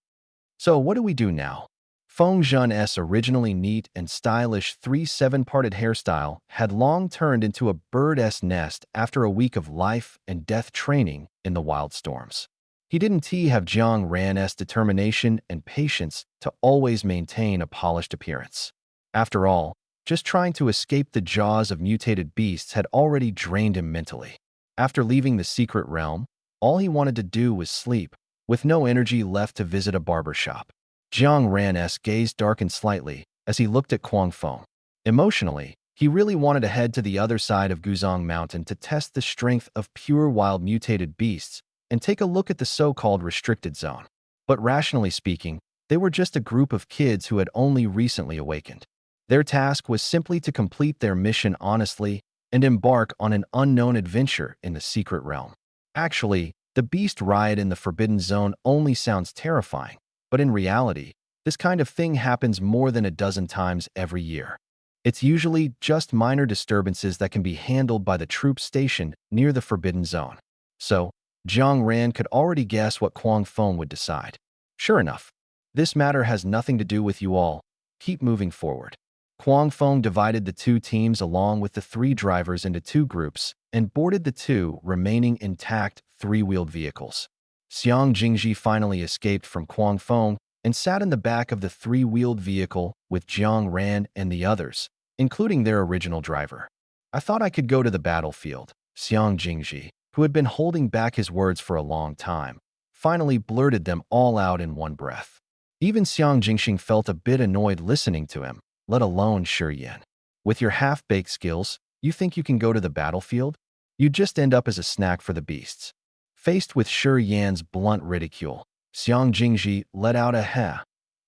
So what do we do now? Feng Zhen's originally neat and stylish 3/7-parted hairstyle had long turned into a bird's nest after a week of life and death training in the wild storms. He didn't have Jiang Ran's determination and patience to always maintain a polished appearance. After all, just trying to escape the jaws of mutated beasts had already drained him mentally. After leaving the secret realm, all he wanted to do was sleep, with no energy left to visit a barber shop. Jiang Ran's gaze darkened slightly as he looked at Kuang Feng. Emotionally, he really wanted to head to the other side of Guzong Mountain to test the strength of pure wild mutated beasts and take a look at the so-called restricted zone. But rationally speaking, they were just a group of kids who had only recently awakened. Their task was simply to complete their mission honestly and embark on an unknown adventure in the secret realm. Actually, the beast riot in the Forbidden Zone only sounds terrifying, but in reality, this kind of thing happens more than a dozen times every year. It's usually just minor disturbances that can be handled by the troops stationed near the Forbidden Zone. So, Jiang Ran could already guess what Kuang Feng would decide. Sure enough, this matter has nothing to do with you all. Keep moving forward. Kuang Feng divided the two teams along with the three drivers into two groups and boarded the two remaining intact three-wheeled vehicles. Xiang Jingji finally escaped from Kuang Feng and sat in the back of the three-wheeled vehicle with Jiang Ran and the others, including their original driver. I thought I could go to the battlefield, Xiang Jingji, who had been holding back his words for a long time, finally blurted them all out in one breath. Even Xiang Jingxing felt a bit annoyed listening to him, let alone Shi Yan. With your half-baked skills, you think you can go to the battlefield? You'd just end up as a snack for the beasts. Faced with Shi Yan's blunt ridicule, Xiang Jingji let out a "heh,"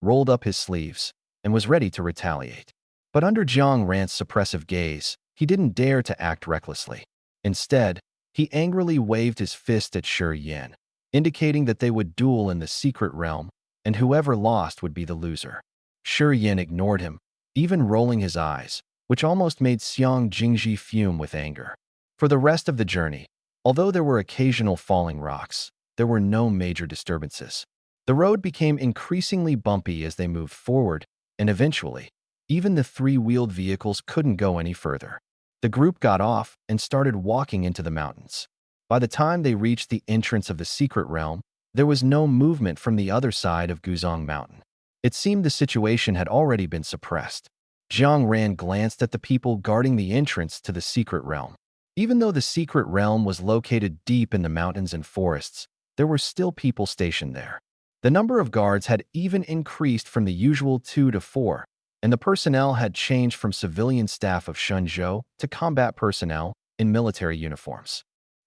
rolled up his sleeves, and was ready to retaliate. But under Jiang Ran's suppressive gaze, he didn't dare to act recklessly. Instead, he angrily waved his fist at Shi Yan, indicating that they would duel in the secret realm, and whoever lost would be the loser. Shi Yan ignored him, even rolling his eyes, which almost made Xiang Jingji fume with anger. For the rest of the journey, although there were occasional falling rocks, there were no major disturbances. The road became increasingly bumpy as they moved forward, and eventually, even the three-wheeled vehicles couldn't go any further. The group got off and started walking into the mountains. By the time they reached the entrance of the secret realm, there was no movement from the other side of Guzong Mountain. It seemed the situation had already been suppressed. Jiang Ran glanced at the people guarding the entrance to the secret realm. Even though the secret realm was located deep in the mountains and forests, there were still people stationed there. The number of guards had even increased from the usual 2 to 4, and the personnel had changed from civilian staff of Shenzhou to combat personnel in military uniforms.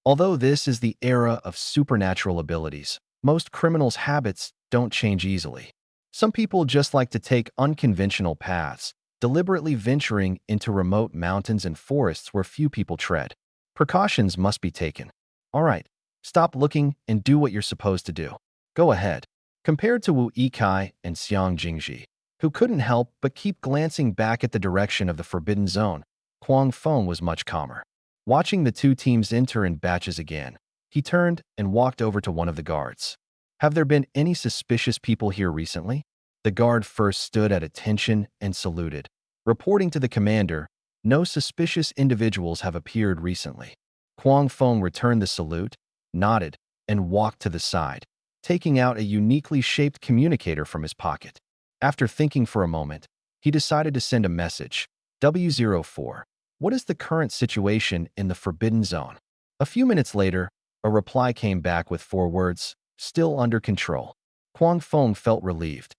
Although this is the era of supernatural abilities, most criminals' habits don't change easily. Some people just like to take unconventional paths, deliberately venturing into remote mountains and forests where few people tread. Precautions must be taken. All right, stop looking and do what you're supposed to do. Go ahead. Compared to Wu Yikai and Xiang Jingji, who couldn't help but keep glancing back at the direction of the Forbidden Zone, Huang Feng was much calmer. Watching the two teams enter in batches again, he turned and walked over to one of the guards. Have there been any suspicious people here recently? The guard first stood at attention and saluted. Reporting to the commander, no suspicious individuals have appeared recently. Huang Feng returned the salute, nodded, and walked to the side, taking out a uniquely shaped communicator from his pocket. After thinking for a moment, he decided to send a message. W04. What is the current situation in the Forbidden Zone? A few minutes later, a reply came back with 4 words, still under control. Huang Feng felt relieved.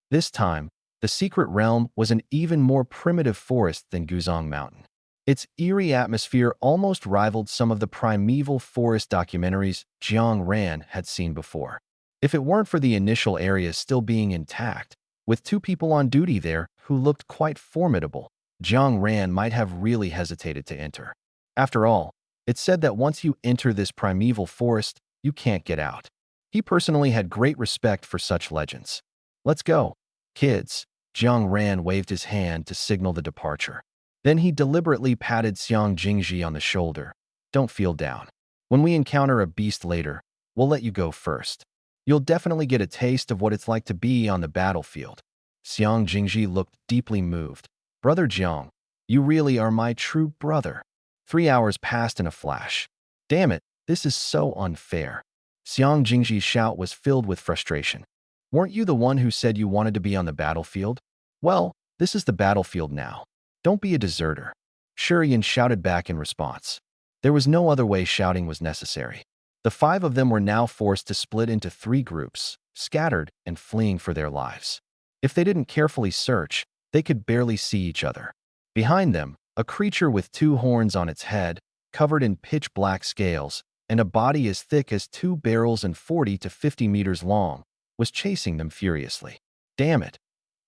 This time, the secret realm was an even more primitive forest than Guzong Mountain. Its eerie atmosphere almost rivaled some of the primeval forest documentaries Jiang Ran had seen before. If it weren't for the initial areas still being intact, with 2 people on duty there who looked quite formidable, Jiang Ran might have really hesitated to enter. After all, it's said that once you enter this primeval forest, you can't get out. He personally had great respect for such legends. Let's go, kids. Jiang Ran waved his hand to signal the departure. Then he deliberately patted Xiang Jingji on the shoulder. Don't feel down. When we encounter a beast later, we'll let you go first. You'll definitely get a taste of what it's like to be on the battlefield. Xiang Jingji looked deeply moved. Brother Jiang, you really are my true brother. 3 hours passed in a flash. Damn it, this is so unfair. Xiang Jingji's shout was filled with frustration. Weren't you the one who said you wanted to be on the battlefield? Well, this is the battlefield now. Don't be a deserter. Shi Yan shouted back in response. There was no other way shouting was necessary. The 5 of them were now forced to split into 3 groups, scattered and fleeing for their lives. If they didn't carefully search, they could barely see each other. Behind them, a creature with 2 horns on its head, covered in pitch-black scales, and a body as thick as 2 barrels and 40 to 50 meters long, was chasing them furiously. Damn it.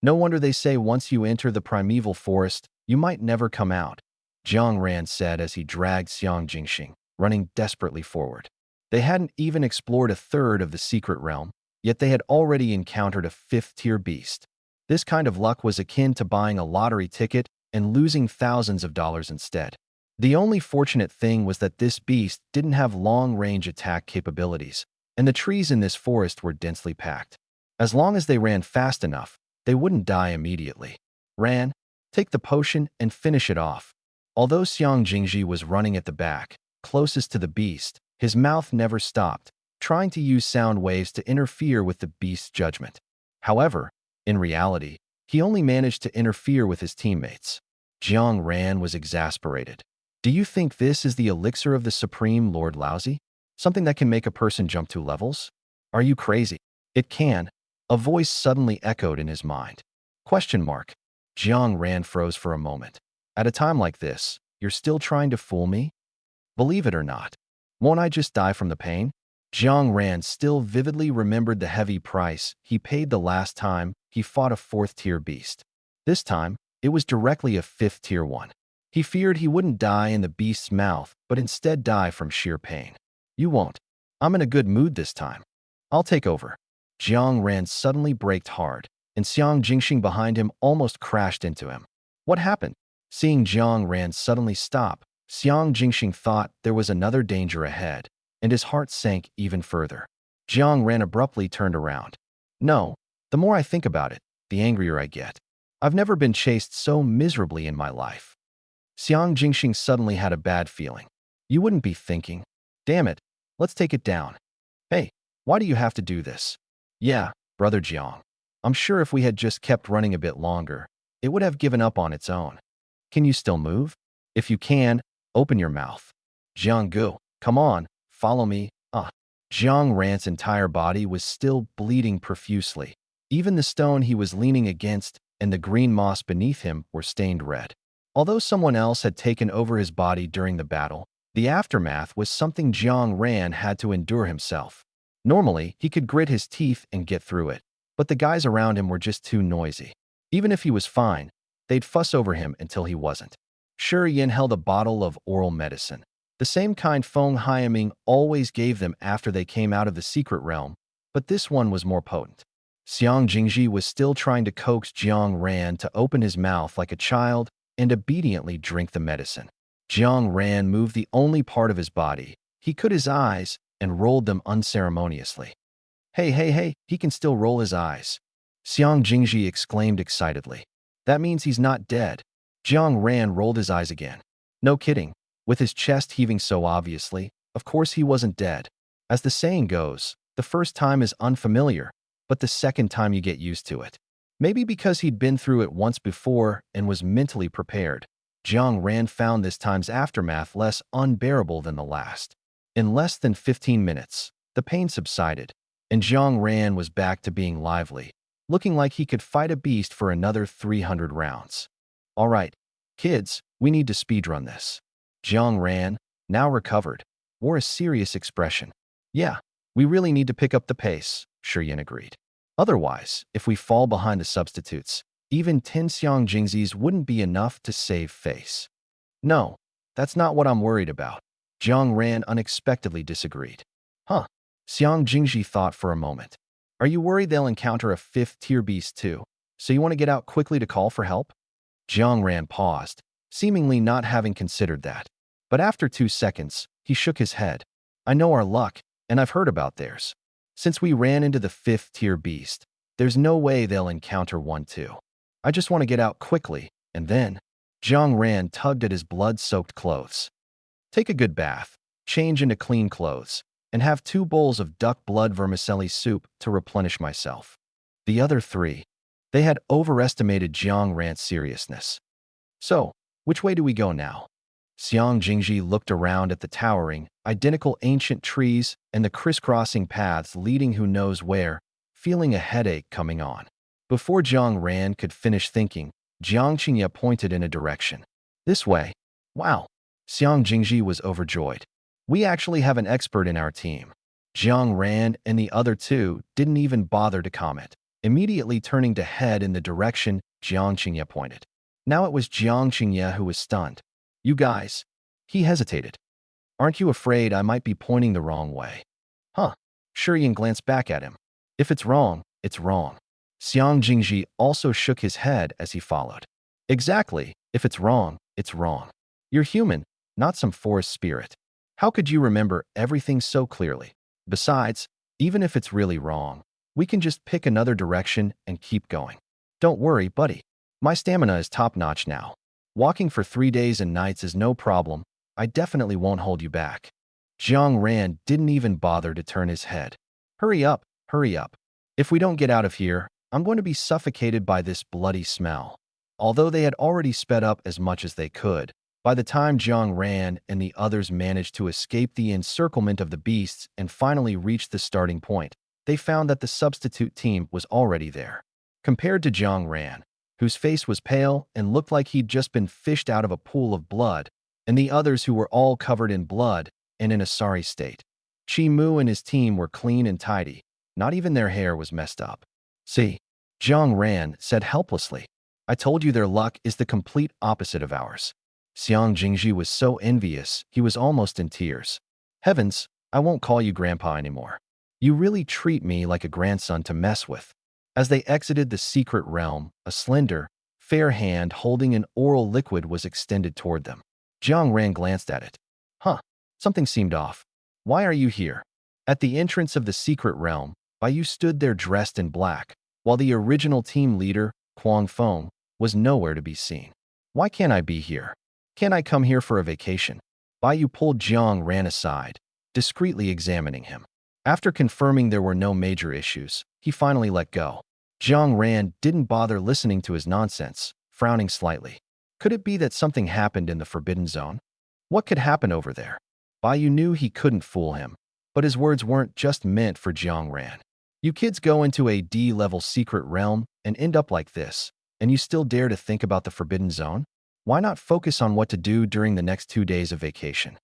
No wonder they say once you enter the primeval forest, you might never come out, Jiang Ran said as he dragged Xiang Jingxing, running desperately forward. They hadn't even explored a third of the secret realm, yet they had already encountered a 5th-tier beast. This kind of luck was akin to buying a lottery ticket and losing thousands of dollars instead. The only fortunate thing was that this beast didn't have long-range attack capabilities, and the trees in this forest were densely packed. As long as they ran fast enough, they wouldn't die immediately. Ran, take the potion and finish it off. Although Xiang Jingji was running at the back, closest to the beast, his mouth never stopped, trying to use sound waves to interfere with the beast's judgment. However, in reality, he only managed to interfere with his teammates. Jiang Ran was exasperated. Do you think this is the elixir of the Supreme Lord Laozi? Something that can make a person jump 2 levels? Are you crazy? It can. A voice suddenly echoed in his mind. Question mark. Jiang Ran froze for a moment. At a time like this, you're still trying to fool me? Believe it or not. Won't I just die from the pain? Jiang Ran still vividly remembered the heavy price he paid the last time he fought a fourth-tier beast. This time, it was directly a fifth-tier one. He feared he wouldn't die in the beast's mouth, but instead die from sheer pain. You won't. I'm in a good mood this time. I'll take over. Jiang Ran suddenly braked hard, and Xiang Jingxing behind him almost crashed into him. What happened? Seeing Jiang Ran suddenly stop, Xiang Jingxing thought there was another danger ahead, and his heart sank even further. Jiang Ran abruptly turned around. No, the more I think about it, the angrier I get. I've never been chased so miserably in my life. Xiang Jingxing suddenly had a bad feeling. You wouldn't be thinking. Damn it, let's take it down. Hey, why do you have to do this? Yeah, brother Jiang. I'm sure if we had just kept running a bit longer, it would have given up on its own. Can you still move? If you can, open your mouth. Jiang Gu, come on, follow me. Jiang Ran's entire body was still bleeding profusely. Even the stone he was leaning against and the green moss beneath him were stained red. Although someone else had taken over his body during the battle, the aftermath was something Jiang Ran had to endure himself. Normally, he could grit his teeth and get through it, but the guys around him were just too noisy. Even if he was fine, they'd fuss over him until he wasn't. Shi Yin held a bottle of oral medicine, the same kind Feng Haiming always gave them after they came out of the secret realm, but this one was more potent. Xiang Jingji was still trying to coax Jiang Ran to open his mouth like a child and obediently drink the medicine. Jiang Ran moved the only part of his body he could, his eyes, and rolled them unceremoniously. Hey, he can still roll his eyes. Xiang Jingji exclaimed excitedly. That means he's not dead. Jiang Ran rolled his eyes again. No kidding. With his chest heaving so obviously, of course he wasn't dead. As the saying goes, the first time is unfamiliar, but the second time you get used to it. Maybe because he'd been through it once before and was mentally prepared, Jiang Ran found this time's aftermath less unbearable than the last. In less than 15 minutes, the pain subsided, and Jiang Ran was back to being lively, looking like he could fight a beast for another 300 rounds. All right, kids, we need to speedrun this. Jiang Ran, now recovered, wore a serious expression. Yeah, we really need to pick up the pace, Shi Yin agreed. Otherwise, if we fall behind the substitutes, even 10 Xiang Jingzis wouldn't be enough to save face. No, that's not what I'm worried about. Jiang Ran unexpectedly disagreed. Huh? Xiang Jingji thought for a moment. Are you worried they'll encounter a fifth-tier beast too, so you want to get out quickly to call for help? Jiang Ran paused, seemingly not having considered that. But after 2 seconds, he shook his head. I know our luck, and I've heard about theirs. Since we ran into the fifth-tier beast, there's no way they'll encounter one too. I just want to get out quickly, and then… Jiang Ran tugged at his blood-soaked clothes. Take a good bath, change into clean clothes, and have 2 bowls of duck blood vermicelli soup to replenish myself. The other 3. They had overestimated Jiang Ran's seriousness. So, which way do we go now? Xiang Jingji looked around at the towering, identical ancient trees and the crisscrossing paths leading who knows where, feeling a headache coming on. Before Jiang Ran could finish thinking, Jiang Qingye pointed in a direction. This way. Wow. Xiang Jingji was overjoyed. We actually have an expert in our team. Jiang Ran and the other 2 didn't even bother to comment, immediately turning to head in the direction Jiang Qingye pointed. Now it was Jiang Qingye who was stunned. You guys. He hesitated. Aren't you afraid I might be pointing the wrong way? Huh. Shi Yin glanced back at him. If it's wrong, it's wrong. Xiang Jingji also shook his head as he followed. Exactly. If it's wrong, it's wrong. You're human, not some forest spirit. How could you remember everything so clearly? Besides, even if it's really wrong, we can just pick another direction and keep going. Don't worry, buddy. My stamina is top-notch now. Walking for 3 days and nights is no problem. I definitely won't hold you back. Jiang Ran didn't even bother to turn his head. Hurry up, hurry up. If we don't get out of here, I'm going to be suffocated by this bloody smell. Although they had already sped up as much as they could, by the time Jiang Ran and the others managed to escape the encirclement of the beasts and finally reached the starting point, they found that the substitute team was already there. Compared to Jiang Ran, whose face was pale and looked like he'd just been fished out of a pool of blood, and the others who were all covered in blood and in a sorry state. Chi Mu and his team were clean and tidy. Not even their hair was messed up. See, Jiang Ran said helplessly. I told you their luck is the complete opposite of ours. Xiang Jingji was so envious, he was almost in tears. Heavens, I won't call you grandpa anymore. You really treat me like a grandson to mess with. As they exited the secret realm, a slender, fair hand holding an oral liquid was extended toward them. Jiang Ran glanced at it. Huh, something seemed off. Why are you here? At the entrance of the secret realm, Baiyu stood there dressed in black, while the original team leader, Kuang Feng, was nowhere to be seen. Why can't I be here? Can't I come here for a vacation? Baiyu pulled Jiang Ran aside, discreetly examining him. After confirming there were no major issues, he finally let go. Jiang Ran didn't bother listening to his nonsense, frowning slightly. Could it be that something happened in the Forbidden Zone? What could happen over there? Baiyu knew he couldn't fool him, but his words weren't just meant for Jiang Ran. You kids go into a D-level secret realm and end up like this, and you still dare to think about the Forbidden Zone? Why not focus on what to do during the next 2 days of vacation?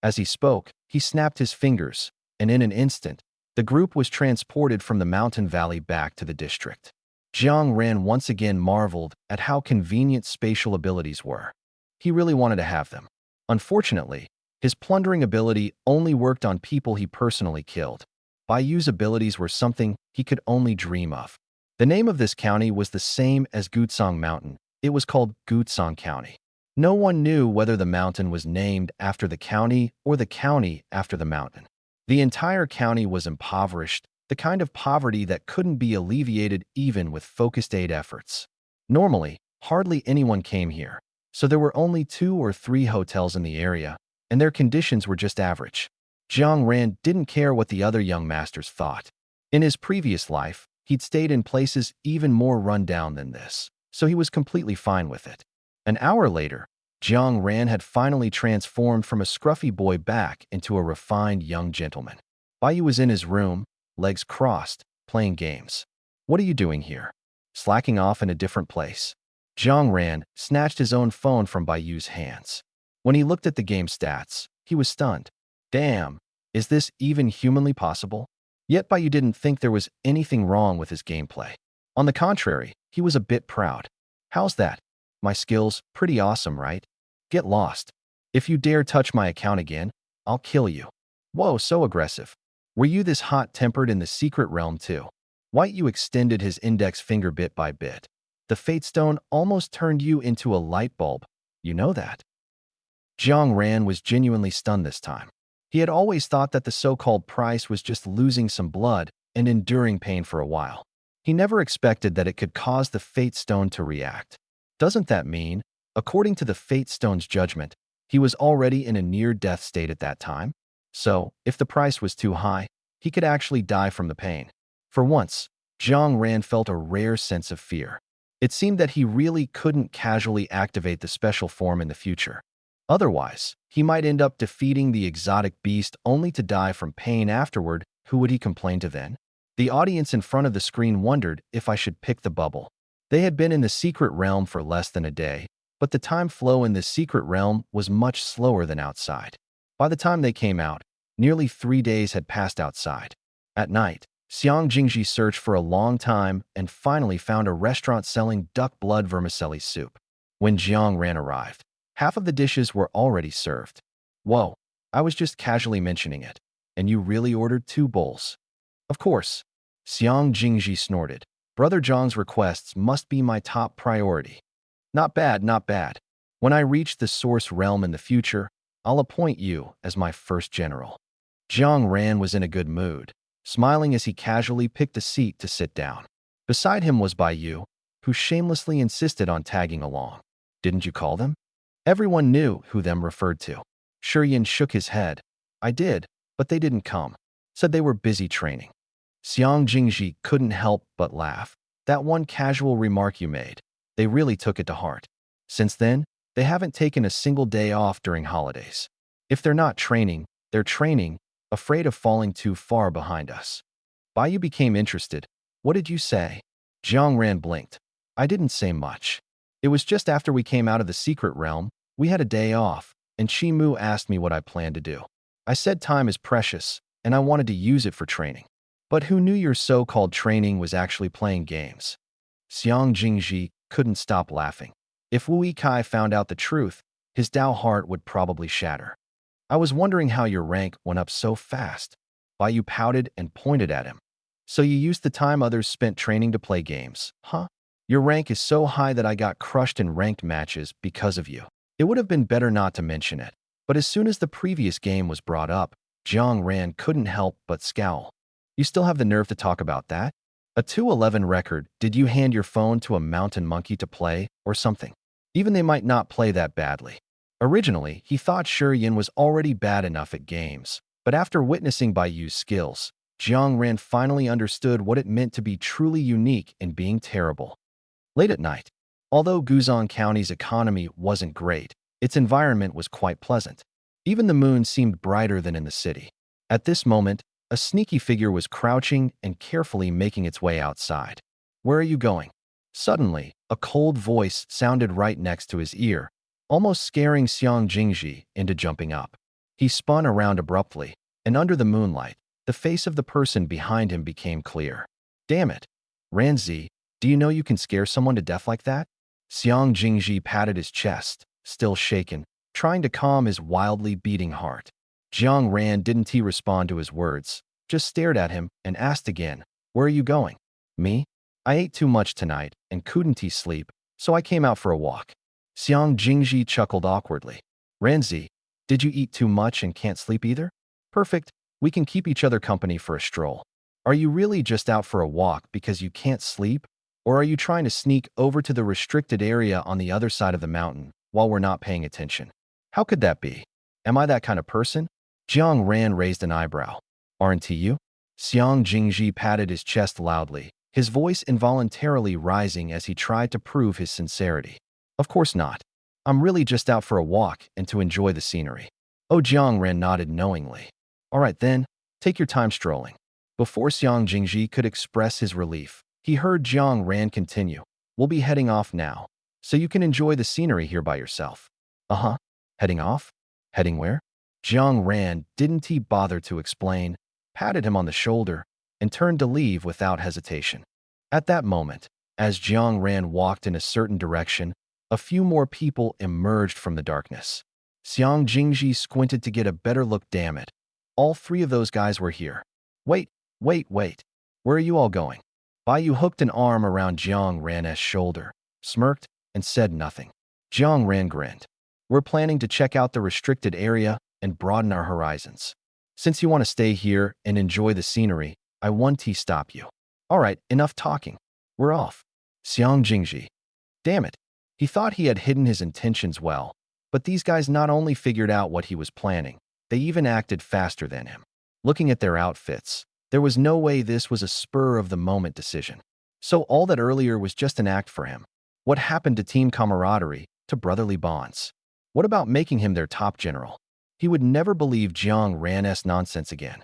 As he spoke, he snapped his fingers, and in an instant, the group was transported from the mountain valley back to the district. Jiang Ran once again marveled at how convenient spatial abilities were. He really wanted to have them. Unfortunately, his plundering ability only worked on people he personally killed. Baiyu's abilities were something he could only dream of. The name of this county was the same as Gutsong Mountain. It was called Gutsong County. No one knew whether the mountain was named after the county or the county after the mountain. The entire county was impoverished, the kind of poverty that couldn't be alleviated even with focused aid efforts. Normally, hardly anyone came here, so there were only 2 or 3 hotels in the area, and their conditions were just average. Jiang Ran didn't care what the other young masters thought. In his previous life, he'd stayed in places even more run down than this, so he was completely fine with it. An hour later, Jiang Ran had finally transformed from a scruffy boy back into a refined young gentleman. Baiyu was in his room, legs crossed, playing games. What are you doing here? Slacking off in a different place. Jiang Ran snatched his own phone from Baiyu's hands. When he looked at the game stats, he was stunned. Damn, is this even humanly possible? Yet Baiyu didn't think there was anything wrong with his gameplay. On the contrary, he was a bit proud. How's that? My skills, pretty awesome, right? Get lost. If you dare touch my account again, I'll kill you. Whoa, so aggressive. Were you this hot-tempered in the secret realm too? Baiyu extended his index finger bit by bit. The Fate Stone almost turned you into a light bulb. You know that. Jiang Ran was genuinely stunned this time. He had always thought that the so-called price was just losing some blood and enduring pain for a while. He never expected that it could cause the Fate Stone to react. Doesn't that mean, according to the Fate Stone's judgment, he was already in a near-death state at that time? So, if the price was too high, he could actually die from the pain. For once, Jiang Ran felt a rare sense of fear. It seemed that he really couldn't casually activate the special form in the future. Otherwise, he might end up defeating the exotic beast only to die from pain afterward. Who would he complain to then? The audience in front of the screen wondered if I should pick the bubble. They had been in the secret realm for less than a day, but the time flow in the secret realm was much slower than outside. By the time they came out, nearly 3 days had passed outside. At night, Xiang Jingji searched for a long time and finally found a restaurant selling duck blood vermicelli soup. When Jiang Ran arrived, half of the dishes were already served. Whoa, I was just casually mentioning it. And you really ordered 2 bowls? Of course. Xiang Jingji snorted. Brother Zhang's requests must be my top priority. Not bad, not bad. When I reach the source realm in the future, I'll appoint you as my first general. Jiang Ran was in a good mood, smiling as he casually picked a seat to sit down. Beside him was Baiyu, who shamelessly insisted on tagging along. Didn't you call them? Everyone knew who them referred to. Shiyan shook his head. I did, but they didn't come. Said they were busy training. Xiang Jingji couldn't help but laugh. That one casual remark you made, they really took it to heart. Since then, they haven't taken a single day off during holidays. If they're not training, they're training, afraid of falling too far behind us. Bai became interested. What did you say? Jiang Ran blinked. I didn't say much. It was just after we came out of the secret realm, we had a day off, and Chi Mu asked me what I planned to do. I said time is precious, and I wanted to use it for training. But who knew your so-called training was actually playing games? Xiang Jingji couldn't stop laughing. If Wu Yikai found out the truth, his Dao heart would probably shatter. I was wondering how your rank went up so fast. Bai pouted and pointed at him. So you used the time others spent training to play games, huh? Your rank is so high that I got crushed in ranked matches because of you. It would have been better not to mention it. But as soon as the previous game was brought up, Jiang Ran couldn't help but scowl. You still have the nerve to talk about that? A 211 record, did you hand your phone to a mountain monkey to play, or something? Even they might not play that badly. Originally, he thought Yin was already bad enough at games, but after witnessing Bai Yu's skills, Jiang Ran finally understood what it meant to be truly unique in being terrible. Late at night, although Guzhong County's economy wasn't great, its environment was quite pleasant. Even the moon seemed brighter than in the city. At this moment, a sneaky figure was crouching and carefully making its way outside. Where are you going? Suddenly, a cold voice sounded right next to his ear, almost scaring Xiang Jingji into jumping up. He spun around abruptly, and under the moonlight, the face of the person behind him became clear. Damn it! Ranzi, do you know you can scare someone to death like that? Xiang Jingji patted his chest, still shaken, trying to calm his wildly beating heart. Jiang Ran didn't respond to his words, just stared at him and asked again, where are you going? Me? I ate too much tonight and couldn't sleep, so I came out for a walk. Xiang Jingji chuckled awkwardly. Ranzi, did you eat too much and can't sleep either? Perfect, we can keep each other company for a stroll. Are you really just out for a walk because you can't sleep? Or are you trying to sneak over to the restricted area on the other side of the mountain while we're not paying attention? How could that be? Am I that kind of person? Jiang Ran raised an eyebrow. Aren't you? Xiang Jingji patted his chest loudly, his voice involuntarily rising as he tried to prove his sincerity. Of course not. I'm really just out for a walk and to enjoy the scenery. Oh, Jiang Ran nodded knowingly. All right then, take your time strolling. Before Xiang Jingji could express his relief, he heard Jiang Ran continue. We'll be heading off now, so you can enjoy the scenery here by yourself. Uh-huh. Heading off? Heading where? Jiang Ran didn't bother to explain, patted him on the shoulder, and turned to leave without hesitation. At that moment, as Jiang Ran walked in a certain direction, a few more people emerged from the darkness. Xiang Jingji squinted to get a better look. Damn it. All three of those guys were here. Wait. Where are you all going? Bai Yu hooked an arm around Jiang Ran's shoulder, smirked, and said nothing. Jiang Ran grinned. We're planning to check out the restricted area and broaden our horizons. Since you want to stay here and enjoy the scenery, I won't stop you. All right, enough talking. We're off. Xiang Jingji. Damn it. He thought he had hidden his intentions well, but these guys not only figured out what he was planning, they even acted faster than him. Looking at their outfits, there was no way this was a spur-of-the-moment decision. So all that earlier was just an act for him. What happened to team camaraderie, to brotherly bonds? What about making him their top general? He would never believe Jiang Ran's nonsense again.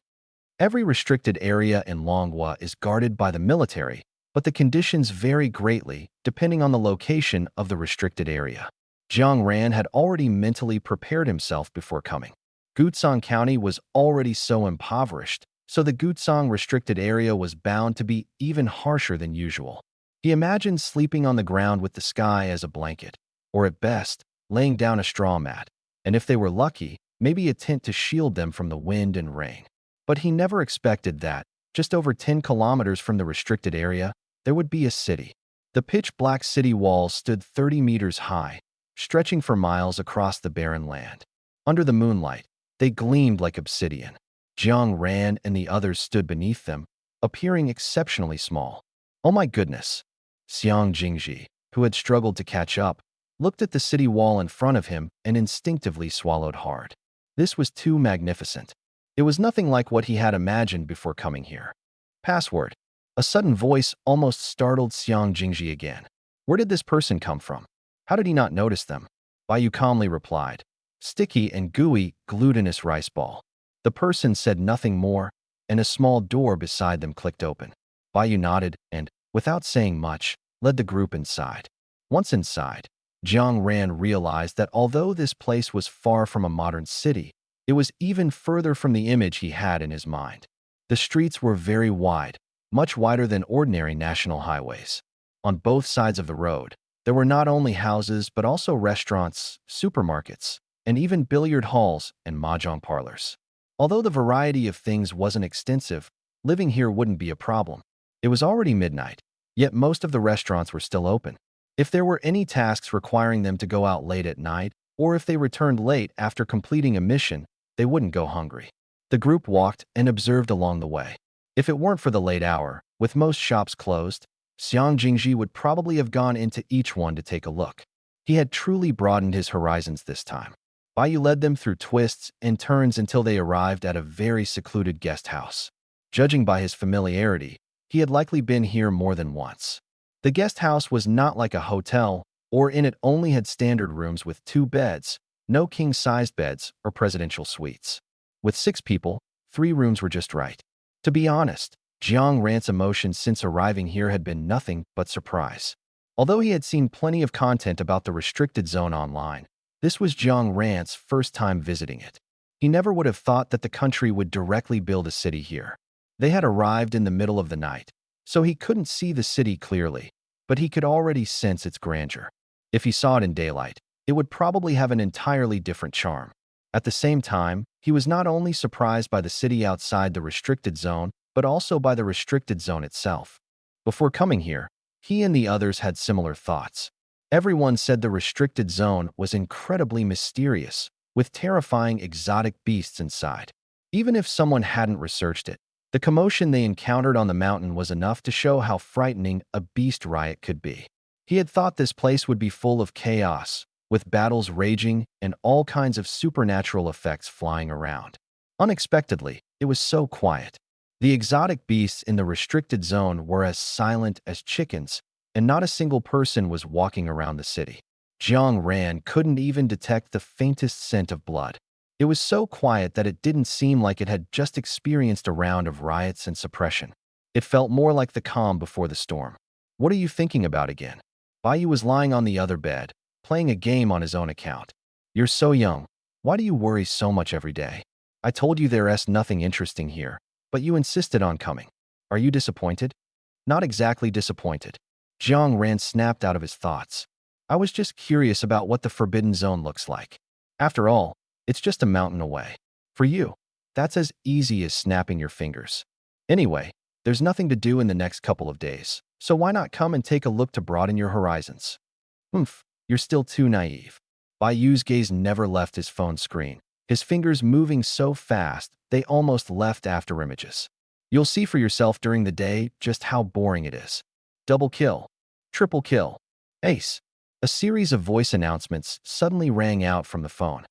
Every restricted area in Longhua is guarded by the military, but the conditions vary greatly depending on the location of the restricted area. Jiang Ran had already mentally prepared himself before coming. Guzhong County was already so impoverished, so the Guzhong restricted area was bound to be even harsher than usual. He imagined sleeping on the ground with the sky as a blanket, or at best, laying down a straw mat, and if they were lucky, maybe a tent to shield them from the wind and rain. But he never expected that, just over 10 kilometers from the restricted area, there would be a city. The pitch-black city walls stood 30 meters high, stretching for miles across the barren land. Under the moonlight, they gleamed like obsidian. Jiang Ran and the others stood beneath them, appearing exceptionally small. Oh my goodness! Xiang Jingji, who had struggled to catch up, looked at the city wall in front of him and instinctively swallowed hard. This was too magnificent. It was nothing like what he had imagined before coming here. Password. A sudden voice almost startled Xiang Jingji again. Where did this person come from? How did he not notice them? Bai Yu calmly replied. Sticky and gooey, glutinous rice ball. The person said nothing more, and a small door beside them clicked open. Bayu nodded and, without saying much, led the group inside. Once inside, Jiang Ran realized that although this place was far from a modern city, it was even further from the image he had in his mind. The streets were very wide, much wider than ordinary national highways. On both sides of the road, there were not only houses but also restaurants, supermarkets, and even billiard halls and mahjong parlors. Although the variety of things wasn't extensive, living here wouldn't be a problem. It was already midnight, yet most of the restaurants were still open. If there were any tasks requiring them to go out late at night, or if they returned late after completing a mission, they wouldn't go hungry. The group walked and observed along the way. If it weren't for the late hour, with most shops closed, Xiang Jingji would probably have gone into each one to take a look. He had truly broadened his horizons this time. Bayu led them through twists and turns until they arrived at a very secluded guest house. Judging by his familiarity, he had likely been here more than once. The guest house was not like a hotel, or in it only had standard rooms with 2 beds, no king-sized beds or presidential suites. With 6 people, 3 rooms were just right. To be honest, Jiang Ran's emotions since arriving here had been nothing but surprise. Although he had seen plenty of content about the restricted zone online, this was Jiang Ran's first time visiting it. He never would have thought that the country would directly build a city here. They had arrived in the middle of the night, so he couldn't see the city clearly, but he could already sense its grandeur. If he saw it in daylight, it would probably have an entirely different charm. At the same time, he was not only surprised by the city outside the restricted zone, but also by the restricted zone itself. Before coming here, he and the others had similar thoughts. Everyone said the restricted zone was incredibly mysterious, with terrifying exotic beasts inside. Even if someone hadn't researched it, the commotion they encountered on the mountain was enough to show how frightening a beast riot could be. He had thought this place would be full of chaos, with battles raging and all kinds of supernatural effects flying around. Unexpectedly, it was so quiet. The exotic beasts in the restricted zone were as silent as chickens, and not a single person was walking around the city. Jiang Ran couldn't even detect the faintest scent of blood. It was so quiet that it didn't seem like it had just experienced a round of riots and suppression. It felt more like the calm before the storm. What are you thinking about again? Bayu was lying on the other bed, playing a game on his own account. You're so young. Why do you worry so much every day? I told you there's nothing interesting here, but you insisted on coming. Are you disappointed? Not exactly disappointed. Jiang Ran snapped out of his thoughts. I was just curious about what the Forbidden Zone looks like. After all, it's just a mountain away. For you, that's as easy as snapping your fingers. Anyway, there's nothing to do in the next couple of days, so why not come and take a look to broaden your horizons? You're still too naive. Bayu's gaze never left his phone screen, his fingers moving so fast they almost left afterimages. You'll see for yourself during the day just how boring it is. Double kill. Triple kill. Ace. A series of voice announcements suddenly rang out from the phone.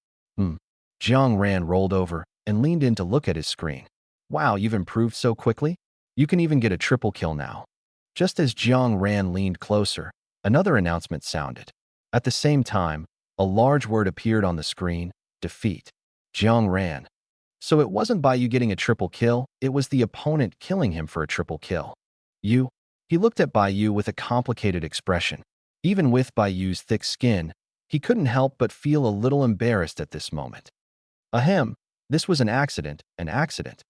Jiang Ran rolled over and leaned in to look at his screen. Wow, you've improved so quickly? You can even get a triple kill now. Just as Jiang Ran leaned closer, another announcement sounded. At the same time, a large word appeared on the screen: defeat. Jiang Ran. So it wasn't Bayu getting a triple kill, it was the opponent killing him for a triple kill. You? He looked at Bayu with a complicated expression. Even with Bayu's thick skin, he couldn't help but feel a little embarrassed at this moment. Ahem, this was an accident, an accident.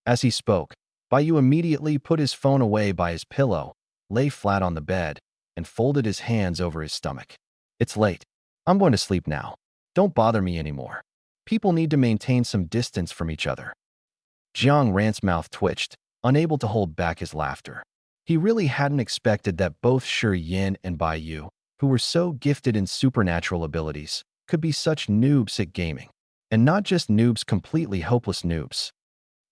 As he spoke, Bayu immediately put his phone away by his pillow, lay flat on the bed, and folded his hands over his stomach. It's late. I'm going to sleep now. Don't bother me anymore. People need to maintain some distance from each other. Jiang Ran's mouth twitched, unable to hold back his laughter. He really hadn't expected that both Shi Yin and Bayu, who were so gifted in supernatural abilities, could be such noobs at gaming. And not just noobs, completely hopeless noobs.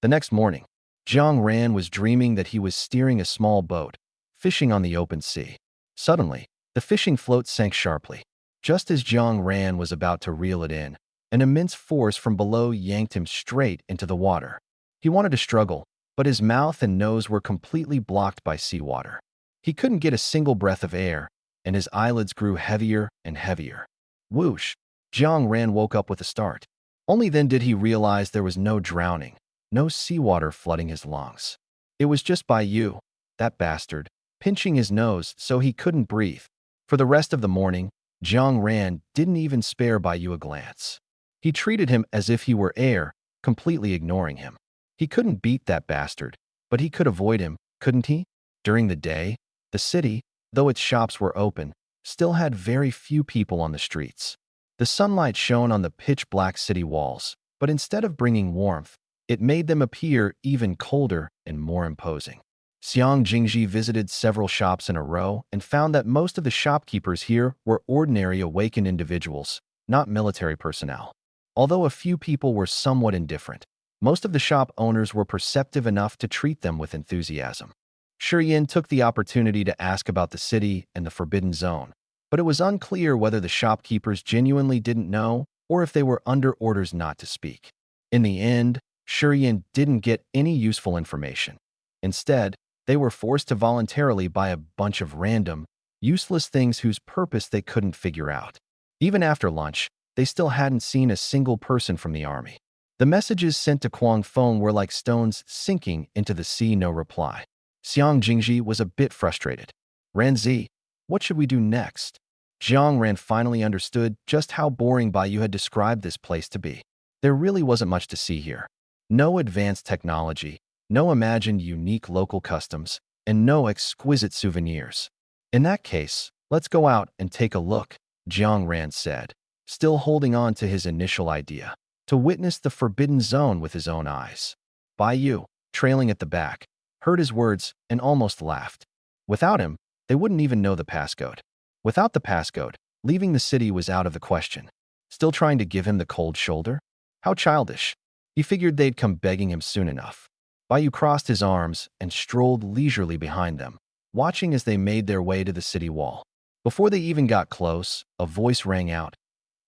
The next morning, Jiang Ran was dreaming that he was steering a small boat, fishing on the open sea. Suddenly, the fishing float sank sharply. Just as Jiang Ran was about to reel it in, an immense force from below yanked him straight into the water. He wanted to struggle, but his mouth and nose were completely blocked by seawater. He couldn't get a single breath of air, and his eyelids grew heavier and heavier. Whoosh! Jiang Ran woke up with a start. Only then did he realize there was no drowning, no seawater flooding his lungs. It was just by you, that bastard, pinching his nose so he couldn't breathe. For the rest of the morning, Jiang Ran didn't even spare Bai Yu a glance. He treated him as if he were air, completely ignoring him. He couldn't beat that bastard, but he could avoid him, couldn't he? During the day, the city, though its shops were open, still had very few people on the streets. The sunlight shone on the pitch-black city walls, but instead of bringing warmth, it made them appear even colder and more imposing. Xiang Jingji visited several shops in a row and found that most of the shopkeepers here were ordinary awakened individuals, not military personnel. Although a few people were somewhat indifferent, most of the shop owners were perceptive enough to treat them with enthusiasm. Shiyin took the opportunity to ask about the city and the Forbidden Zone, but it was unclear whether the shopkeepers genuinely didn't know or if they were under orders not to speak. In the end, Shiyin didn't get any useful information. Instead, they were forced to voluntarily buy a bunch of random, useless things whose purpose they couldn't figure out. Even after lunch, they still hadn't seen a single person from the army. The messages sent to Kuang Feng were like stones sinking into the sea, no reply. Xiang Jingji was a bit frustrated. Ranzi, what should we do next? Jiang Ran finally understood just how boring Bai Yu had described this place to be. There really wasn't much to see here. No advanced technology, no imagined unique local customs, and no exquisite souvenirs. In that case, let's go out and take a look, Jiang Ran said, still holding on to his initial idea, to witness the Forbidden Zone with his own eyes. Bai Yu, trailing at the back, heard his words and almost laughed. Without him, they wouldn't even know the passcode. Without the passcode, leaving the city was out of the question. Still trying to give him the cold shoulder? How childish. He figured they'd come begging him soon enough. Bai Yu crossed his arms and strolled leisurely behind them, watching as they made their way to the city wall. Before they even got close, a voice rang out.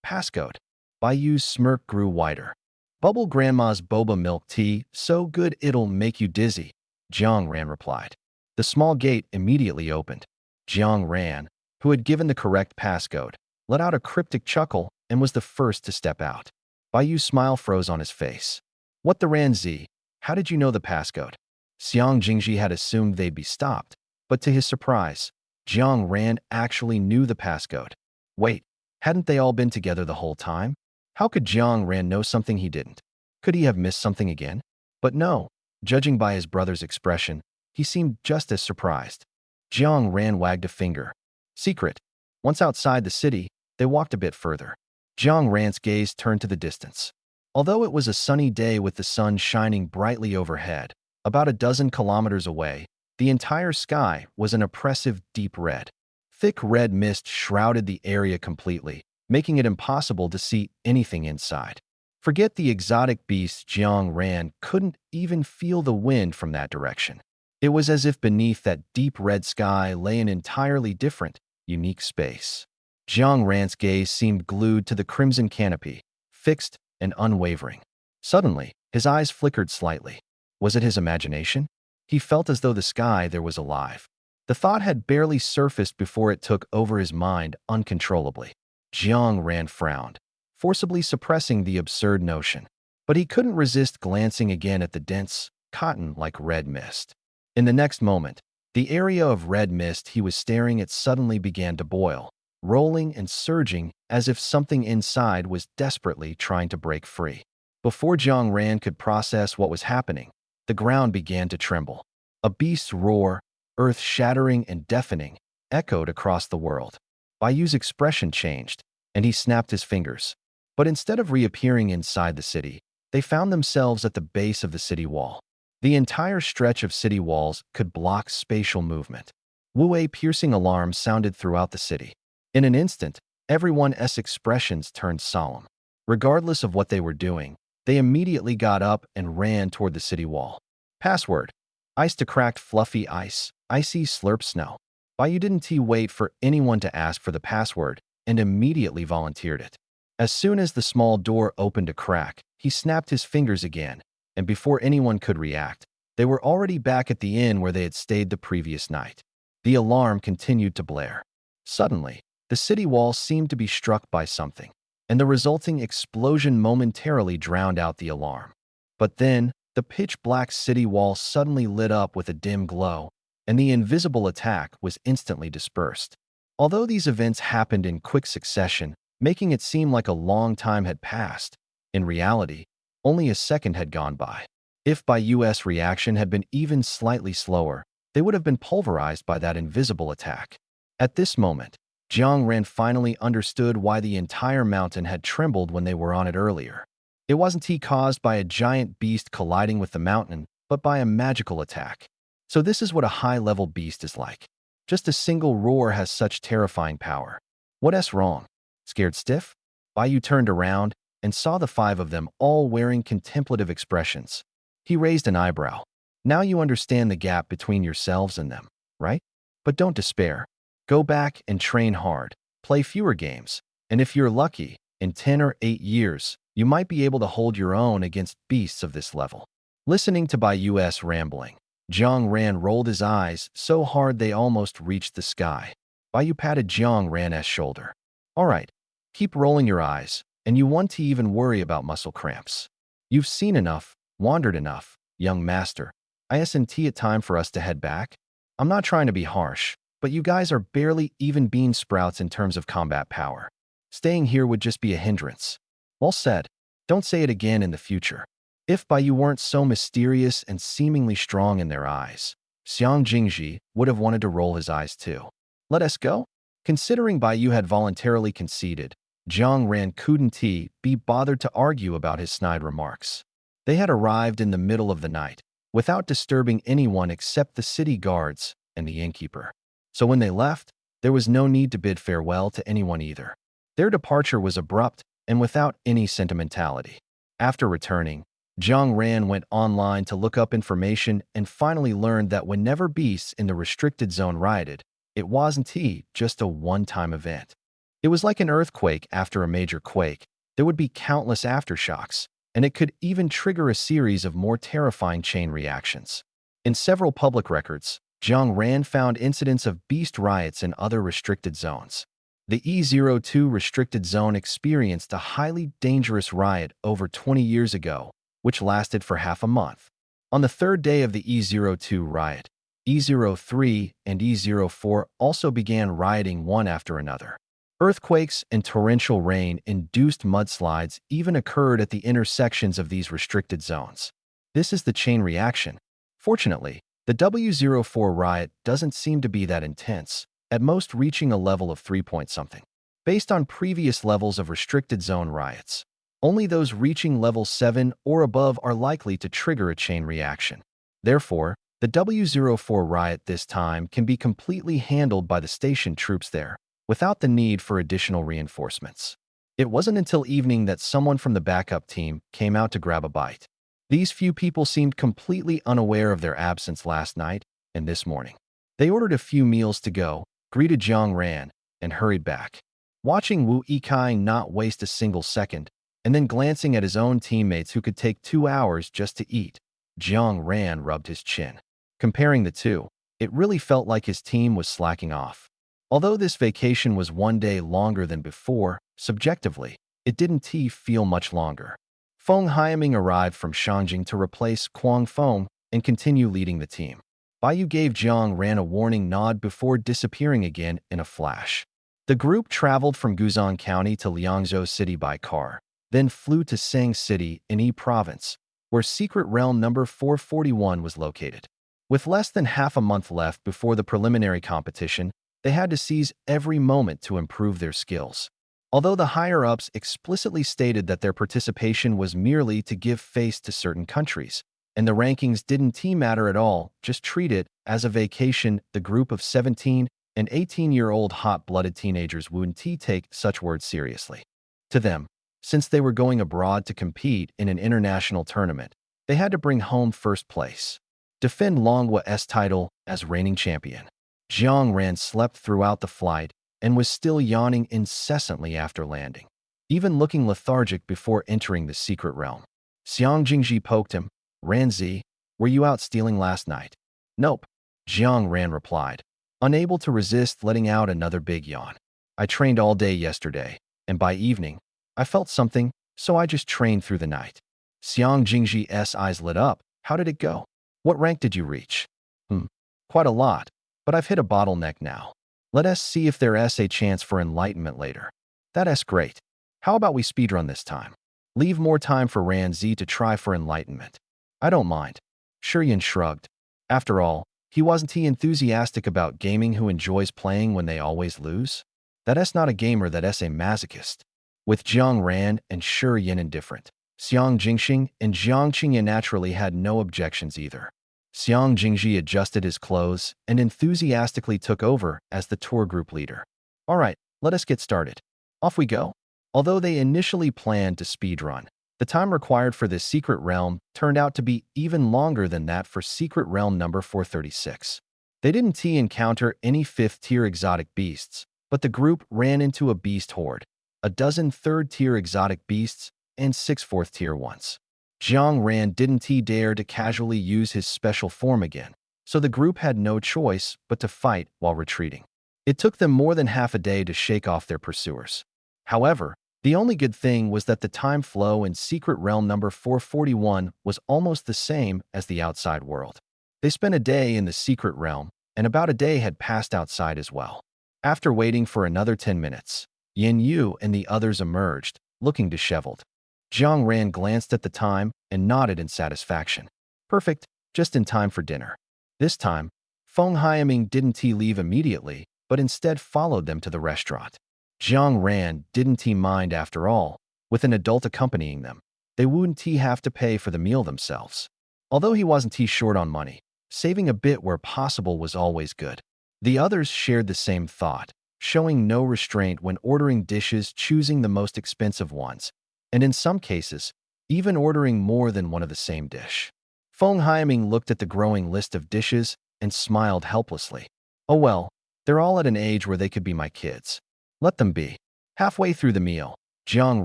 Passcode. Bai Yu's smirk grew wider. Bubble Grandma's boba milk tea, so good it'll make you dizzy, Jiang Ran replied. The small gate immediately opened. Jiang Ran, who had given the correct passcode, let out a cryptic chuckle and was the first to step out. Bai Yu's smile froze on his face. What the Ranzi? How did you know the passcode? Xiang Jingji had assumed they'd be stopped, but to his surprise, Jiang Ran actually knew the passcode. Wait, hadn't they all been together the whole time? How could Jiang Ran know something he didn't? Could he have missed something again? But no, judging by his brother's expression, he seemed just as surprised. Jiang Ran wagged a finger. Secret. Once outside the city, they walked a bit further. Jiang Ran's gaze turned to the distance. Although it was a sunny day with the sun shining brightly overhead, about a dozen kilometers away, the entire sky was an oppressive deep red. Thick red mist shrouded the area completely, making it impossible to see anything inside. Forget the exotic beasts, Jiang Ran couldn't even feel the wind from that direction. It was as if beneath that deep red sky lay an entirely different, unique space. Jiang Ran's gaze seemed glued to the crimson canopy, fixed and unwavering. Suddenly, his eyes flickered slightly. Was it his imagination? He felt as though the sky there was alive. The thought had barely surfaced before it took over his mind uncontrollably. Jiang Ran frowned, forcibly suppressing the absurd notion. But he couldn't resist glancing again at the dense, cotton-like red mist. In the next moment, the area of red mist he was staring at suddenly began to boil, rolling and surging as if something inside was desperately trying to break free. Before Jiang Ran could process what was happening, the ground began to tremble. A beast's roar, earth-shattering and deafening, echoed across the world. Bai Yu's expression changed, and he snapped his fingers. But instead of reappearing inside the city, they found themselves at the base of the city wall. The entire stretch of city walls could block spatial movement. Wu-Wei piercing alarms sounded throughout the city. In an instant, everyone's expressions turned solemn. Regardless of what they were doing, they immediately got up and ran toward the city wall. Password. Ice to cracked fluffy ice, icy slurp snow. Bai Yu didn't wait for anyone to ask for the password and immediately volunteered it. As soon as the small door opened a crack, he snapped his fingers again, and before anyone could react, they were already back at the inn where they had stayed the previous night. The alarm continued to blare. Suddenly, the city wall seemed to be struck by something, and the resulting explosion momentarily drowned out the alarm. But then, the the pitch-black city wall suddenly lit up with a dim glow, and the invisible attack was instantly dispersed. Although these events happened in quick succession, making it seem like a long time had passed, in reality, only a second had gone by. If by US reaction had been even slightly slower, they would have been pulverized by that invisible attack. At this moment, Jiang Ren finally understood why the entire mountain had trembled when they were on it earlier. It wasn't caused by a giant beast colliding with the mountain, but by a magical attack. So this is what a high-level beast is like. Just a single roar has such terrifying power. What's wrong? Scared stiff? Baiyu turned around and saw the five of them all wearing contemplative expressions. He raised an eyebrow. Now you understand the gap between yourselves and them, right? But don't despair. Go back and train hard, play fewer games, and if you're lucky, in 10 or 8 years, you might be able to hold your own against beasts of this level. Listening to Baiyu's rambling, Jiang Ran rolled his eyes so hard they almost reached the sky. Baiyu patted Jiang Ran's shoulder. All right, keep rolling your eyes, and you want to even worry about muscle cramps. You've seen enough, wandered enough, young master. Isn't it time for us to head back? I'm not trying to be harsh, but you guys are barely even bean sprouts in terms of combat power. Staying here would just be a hindrance. Well said. Don't say it again in the future. If Baiyu weren't so mysterious and seemingly strong in their eyes, Xiang Jingji would have wanted to roll his eyes too. Let us go? Considering Baiyu had voluntarily conceded, Jiang Ran couldn't be bothered to argue about his snide remarks. They had arrived in the middle of the night, without disturbing anyone except the city guards and the innkeeper. So when they left, there was no need to bid farewell to anyone either. Their departure was abrupt and without any sentimentality. After returning, Jiang Ran went online to look up information and finally learned that whenever beasts in the restricted zone rioted, it wasn't just a one-time event. It was like an earthquake after a major quake. There would be countless aftershocks, and it could even trigger a series of more terrifying chain reactions. In several public records, Jiang Ran found incidents of beast riots in other restricted zones. The E02 restricted zone experienced a highly dangerous riot over 20 years ago, which lasted for half a month. On the third day of the E02 riot, E03 and E04 also began rioting one after another. Earthquakes and torrential rain-induced mudslides even occurred at the intersections of these restricted zones. This is the chain reaction. Fortunately, the W04 riot doesn't seem to be that intense, at most reaching a level of 3-point-something. Based on previous levels of restricted zone riots, only those reaching level 7 or above are likely to trigger a chain reaction. Therefore, the W04 riot this time can be completely handled by the station troops there, without the need for additional reinforcements. It wasn't until evening that someone from the backup team came out to grab a bite. These few people seemed completely unaware of their absence last night and this morning. They ordered a few meals to go, greeted Jiang Ran, and hurried back. Watching Wu Yikai not waste a single second, and then glancing at his own teammates who could take 2 hours just to eat, Jiang Ran rubbed his chin. Comparing the two, it really felt like his team was slacking off. Although this vacation was 1 day longer than before, subjectively, it didn't feel much longer. Feng Haiming arrived from Shangjing to replace Kuang Feng and continue leading the team. Baiyu gave Jiang Ran a warning nod before disappearing again in a flash. The group traveled from Guzhou County to Liangzhou City by car, then flew to Seng City in Yi Province, where Secret Realm number 441 was located. With less than half a month left before the preliminary competition, they had to seize every moment to improve their skills. Although the higher-ups explicitly stated that their participation was merely to give face to certain countries, and the rankings didn't matter at all, just treat it as a vacation, the group of 17 and 18-year-old hot-blooded teenagers wouldn't take such words seriously. To them, since they were going abroad to compete in an international tournament, they had to bring home first place. Defend Longhua's title as reigning champion. Jiang Ran slept throughout the flight and was still yawning incessantly after landing, even looking lethargic before entering the secret realm. Xiang Jingji poked him. Ranzi, were you out stealing last night? Nope, Jiang Ran replied, unable to resist letting out another big yawn. I trained all day yesterday, and by evening, I felt something, so I just trained through the night. Xiang Jingji's eyes lit up. How did it go? What rank did you reach? Hmm, quite a lot, but I've hit a bottleneck now. Let us see if there's a chance for enlightenment later. That's great. How about we speedrun this time? Leave more time for Ran Z to try for enlightenment. I don't mind. Shurien shrugged. After all, wasn't he enthusiastic about gaming who enjoys playing when they always lose? That's not a gamer, that's a masochist. With Jiang Ran and Shurien indifferent, Xiang Jingxing and Jiang Qingyan naturally had no objections either. Xiang Jingji adjusted his clothes and enthusiastically took over as the tour group leader. All right, let us get started. Off we go. Although they initially planned to speedrun, the time required for this secret realm turned out to be even longer than that for secret realm number 436. They didn't encounter any 5th-tier exotic beasts, but the group ran into a beast horde, a dozen 3rd-tier exotic beasts, and 6 4th-tier ones. Jiang Ran didn't dare to casually use his special form again, so the group had no choice but to fight while retreating. It took them more than half a day to shake off their pursuers. However, the only good thing was that the time flow in secret realm number 441 was almost the same as the outside world. They spent a day in the secret realm, and about a day had passed outside as well. After waiting for another 10 minutes, Yin Yu and the others emerged, looking disheveled. Jiang Ran glanced at the time and nodded in satisfaction. Perfect, just in time for dinner. This time, Feng Haiming didn't leave immediately, but instead followed them to the restaurant. Jiang Ran didn't mind after all, with an adult accompanying them. They wouldn't have to pay for the meal themselves. Although he wasn't short on money, saving a bit where possible was always good. The others shared the same thought, showing no restraint when ordering dishes, choosing the most expensive ones, and in some cases, even ordering more than one of the same dish. Feng Haiming looked at the growing list of dishes and smiled helplessly. Oh well, they're all at an age where they could be my kids. Let them be. Halfway through the meal, Jiang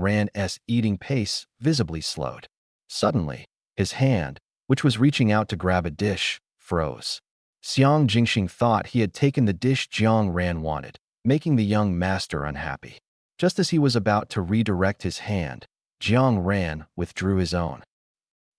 Ran's eating pace visibly slowed. Suddenly, his hand, which was reaching out to grab a dish, froze. Xiang Jingxing thought he had taken the dish Jiang Ran wanted, making the young master unhappy. Just as he was about to redirect his hand, Jiang Ran withdrew his own.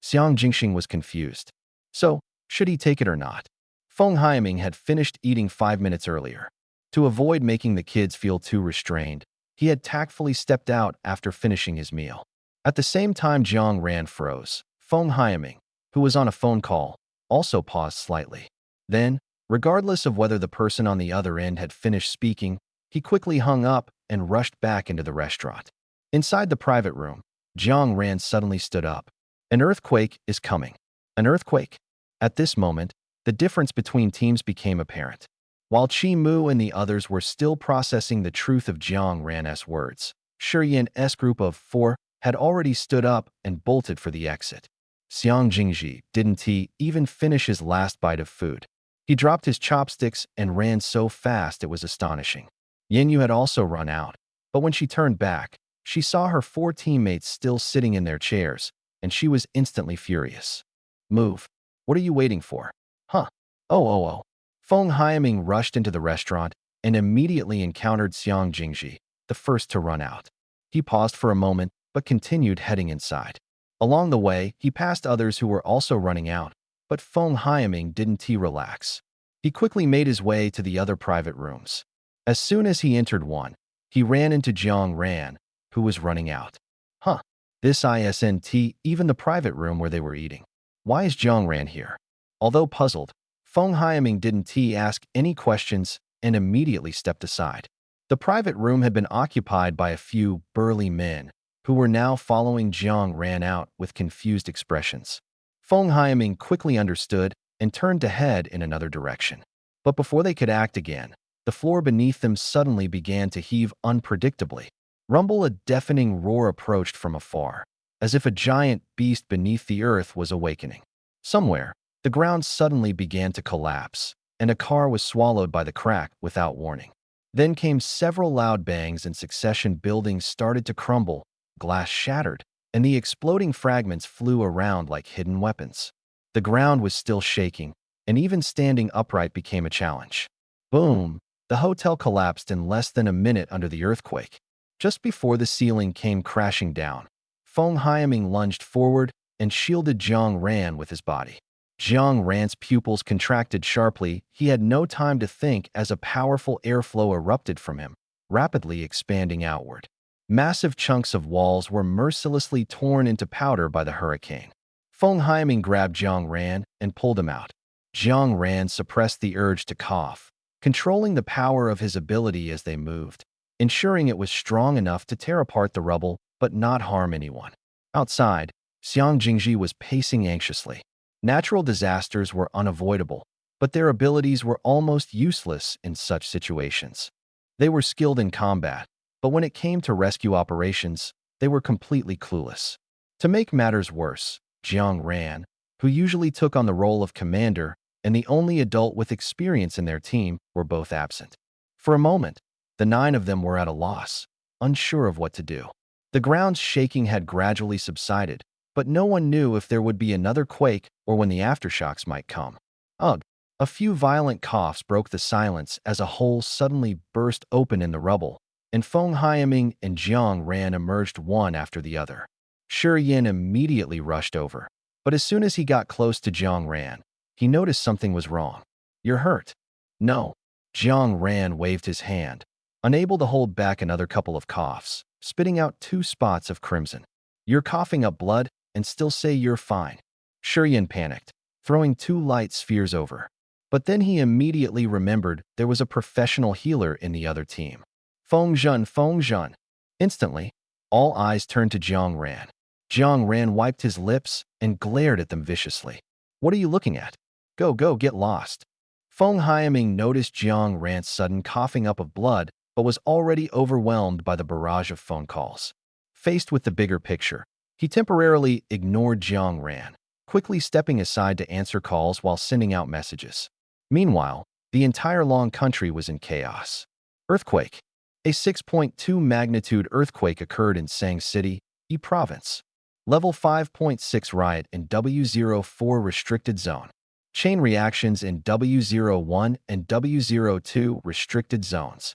Xiang Jingxing was confused. So, should he take it or not? Feng Haiming had finished eating 5 minutes earlier. To avoid making the kids feel too restrained, he had tactfully stepped out after finishing his meal. At the same time Jiang Ran froze, Feng Haiming, who was on a phone call, also paused slightly. Then, regardless of whether the person on the other end had finished speaking, he quickly hung up and rushed back into the restaurant. Inside the private room, Jiang Ran suddenly stood up. An earthquake is coming. An earthquake? At this moment, the difference between teams became apparent. While Chi Mu and the others were still processing the truth of Jiang Ran's words, Shurien's group of 4 had already stood up and bolted for the exit. Xiang Jingji didn't even finish his last bite of food. He dropped his chopsticks and ran so fast it was astonishing. Yin Yu had also run out, but when she turned back, she saw her 4 teammates still sitting in their chairs, and she was instantly furious. Move. What are you waiting for? Huh. Oh. Feng Haiming rushed into the restaurant and immediately encountered Xiang Jingji, the first to run out. He paused for a moment, but continued heading inside. Along the way, he passed others who were also running out, but Feng Haiming didn't relax. He quickly made his way to the other private rooms. As soon as he entered one, he ran into Jiang Ran, who was running out. Huh. This isn't even the private room where they were eating. Why is Jiang Ran here? Although puzzled, Feng Haiming didn't ask any questions and immediately stepped aside. The private room had been occupied by a few burly men who were now following Jiang Ran out with confused expressions. Feng Haiming quickly understood and turned to head in another direction. But before they could act again, the floor beneath them suddenly began to heave unpredictably. Rumble, a deafening roar approached from afar, as if a giant beast beneath the earth was awakening. Somewhere, the ground suddenly began to collapse, and a car was swallowed by the crack without warning. Then came several loud bangs in succession. Buildings started to crumble, glass shattered, and the exploding fragments flew around like hidden weapons. The ground was still shaking, and even standing upright became a challenge. Boom! The hotel collapsed in less than a minute under the earthquake. Just before the ceiling came crashing down, Feng Haiming lunged forward and shielded Jiang Ran with his body. Jiang Ran's pupils contracted sharply. He had no time to think as a powerful airflow erupted from him, rapidly expanding outward. Massive chunks of walls were mercilessly torn into powder by the hurricane. Feng Haiming grabbed Jiang Ran and pulled him out. Jiang Ran suppressed the urge to cough, controlling the power of his ability as they moved, ensuring it was strong enough to tear apart the rubble but not harm anyone. Outside, Xiang Jingji was pacing anxiously. Natural disasters were unavoidable, but their abilities were almost useless in such situations. They were skilled in combat, but when it came to rescue operations, they were completely clueless. To make matters worse, Jiang Ran, who usually took on the role of commander and the only adult with experience in their team, were both absent. For a moment, the 9 of them were at a loss, unsure of what to do. The ground's shaking had gradually subsided, but no one knew if there would be another quake or when the aftershocks might come. Ugh! A few violent coughs broke the silence as a hole suddenly burst open in the rubble, and Feng Haiming and Jiang Ran emerged one after the other. Shi Yin immediately rushed over, but as soon as he got close to Jiang Ran, he noticed something was wrong. "You're hurt." "No." Jiang Ran waved his hand, unable to hold back another couple of coughs, spitting out 2 spots of crimson. "You're coughing up blood and still say you're fine." Shi Yin panicked, throwing 2 light spheres over. But then he immediately remembered there was a professional healer in the other team. Feng Zhun. Instantly, all eyes turned to Jiang Ran. Jiang Ran wiped his lips and glared at them viciously. "What are you looking at? Go, get lost." Feng Haiming noticed Jiang Ran's sudden coughing up of blood, but was already overwhelmed by the barrage of phone calls. Faced with the bigger picture, he temporarily ignored Jiang Ran, quickly stepping aside to answer calls while sending out messages. Meanwhile, the entire Long Country was in chaos. Earthquake. A 6.2 magnitude earthquake occurred in Sang City, Yi Province. Level 5.6 riot in W04 restricted zone. Chain reactions in W01 and W02 restricted zones.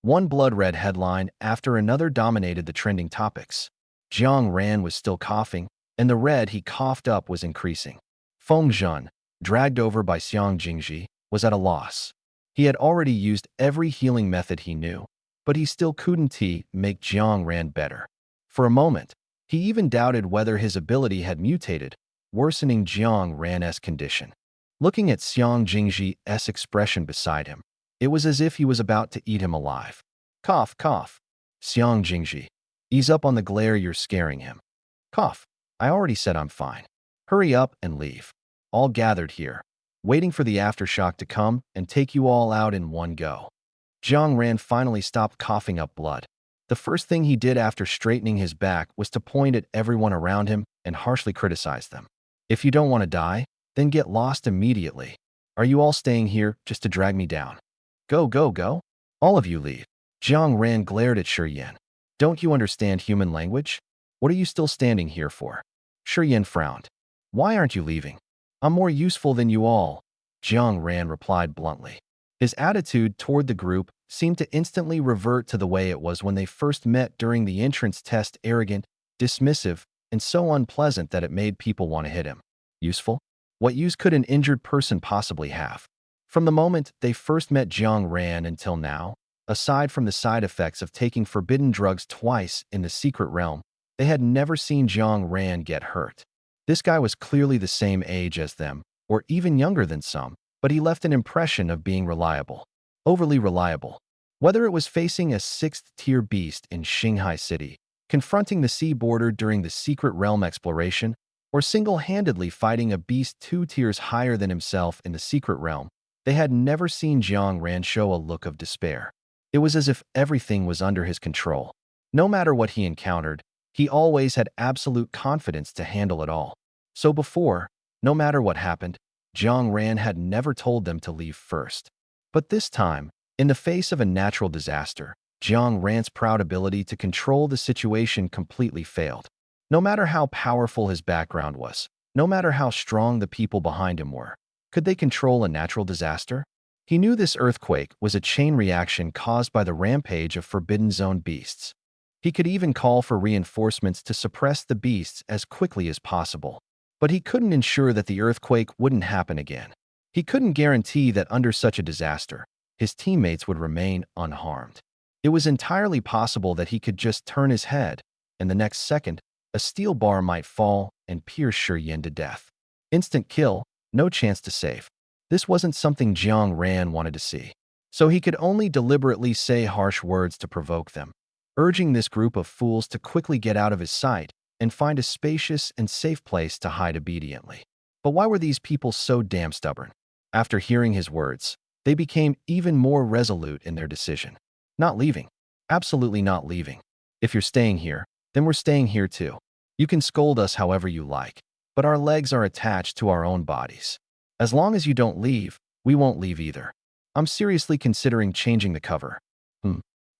One blood-red headline after another dominated the trending topics. Jiang Ran was still coughing, and the red he coughed up was increasing. Feng Zhun, dragged over by Xiang Jingji, was at a loss. He had already used every healing method he knew, but he still couldn't make Jiang Ran better. For a moment, he even doubted whether his ability had mutated, worsening Jiang Ran's condition. Looking at Xiang Jingji's expression beside him, it was as if he was about to eat him alive. "Cough. Xiang Jingji, ease up on the glare, you're scaring him." "Cough. I already said I'm fine. Hurry up and leave." All gathered here, waiting for the aftershock to come and take you all out in one go. Jiang Ran finally stopped coughing up blood. The first thing he did after straightening his back was to point at everyone around him and harshly criticize them. "If you don't want to die, then get lost immediately. Are you all staying here just to drag me down? Go. All of you leave." Jiang Ran glared at Shi Yin. "Don't you understand human language? What are you still standing here for?" Shi Yin frowned. "Why aren't you leaving? I'm more useful than you all," Jiang Ran replied bluntly. His attitude toward the group seemed to instantly revert to the way it was when they first met during the entrance test, arrogant, dismissive, and so unpleasant that it made people want to hit him. Useful? What use could an injured person possibly have? From the moment they first met Jiang Ran until now, aside from the side effects of taking forbidden drugs twice in the secret realm, they had never seen Jiang Ran get hurt. This guy was clearly the same age as them, or even younger than some, but he left an impression of being reliable. Overly reliable. Whether it was facing a 6th-tier beast in Shanghai City, confronting the sea border during the secret realm exploration, or single-handedly fighting a beast 2 tiers higher than himself in the secret realm, they had never seen Jiang Ran show a look of despair. It was as if everything was under his control. No matter what he encountered, he always had absolute confidence to handle it all. So before, no matter what happened, Jiang Ran had never told them to leave first. But this time, in the face of a natural disaster, Jiang Ran's proud ability to control the situation completely failed. No matter how powerful his background was, no matter how strong the people behind him were, could they control a natural disaster? He knew this earthquake was a chain reaction caused by the rampage of Forbidden Zone beasts. He could even call for reinforcements to suppress the beasts as quickly as possible. But he couldn't ensure that the earthquake wouldn't happen again. He couldn't guarantee that under such a disaster, his teammates would remain unharmed. It was entirely possible that he could just turn his head, and the next second, a steel bar might fall and pierce Shi to death. Instant kill, no chance to save. This wasn't something Jiang Ran wanted to see. So he could only deliberately say harsh words to provoke them, urging this group of fools to quickly get out of his sight and find a spacious and safe place to hide obediently. But why were these people so damn stubborn? After hearing his words, they became even more resolute in their decision. Not leaving. Absolutely not leaving. If you're staying here, then we're staying here too. You can scold us however you like, but our legs are attached to our own bodies. As long as you don't leave, we won't leave either. I'm seriously considering changing the cover.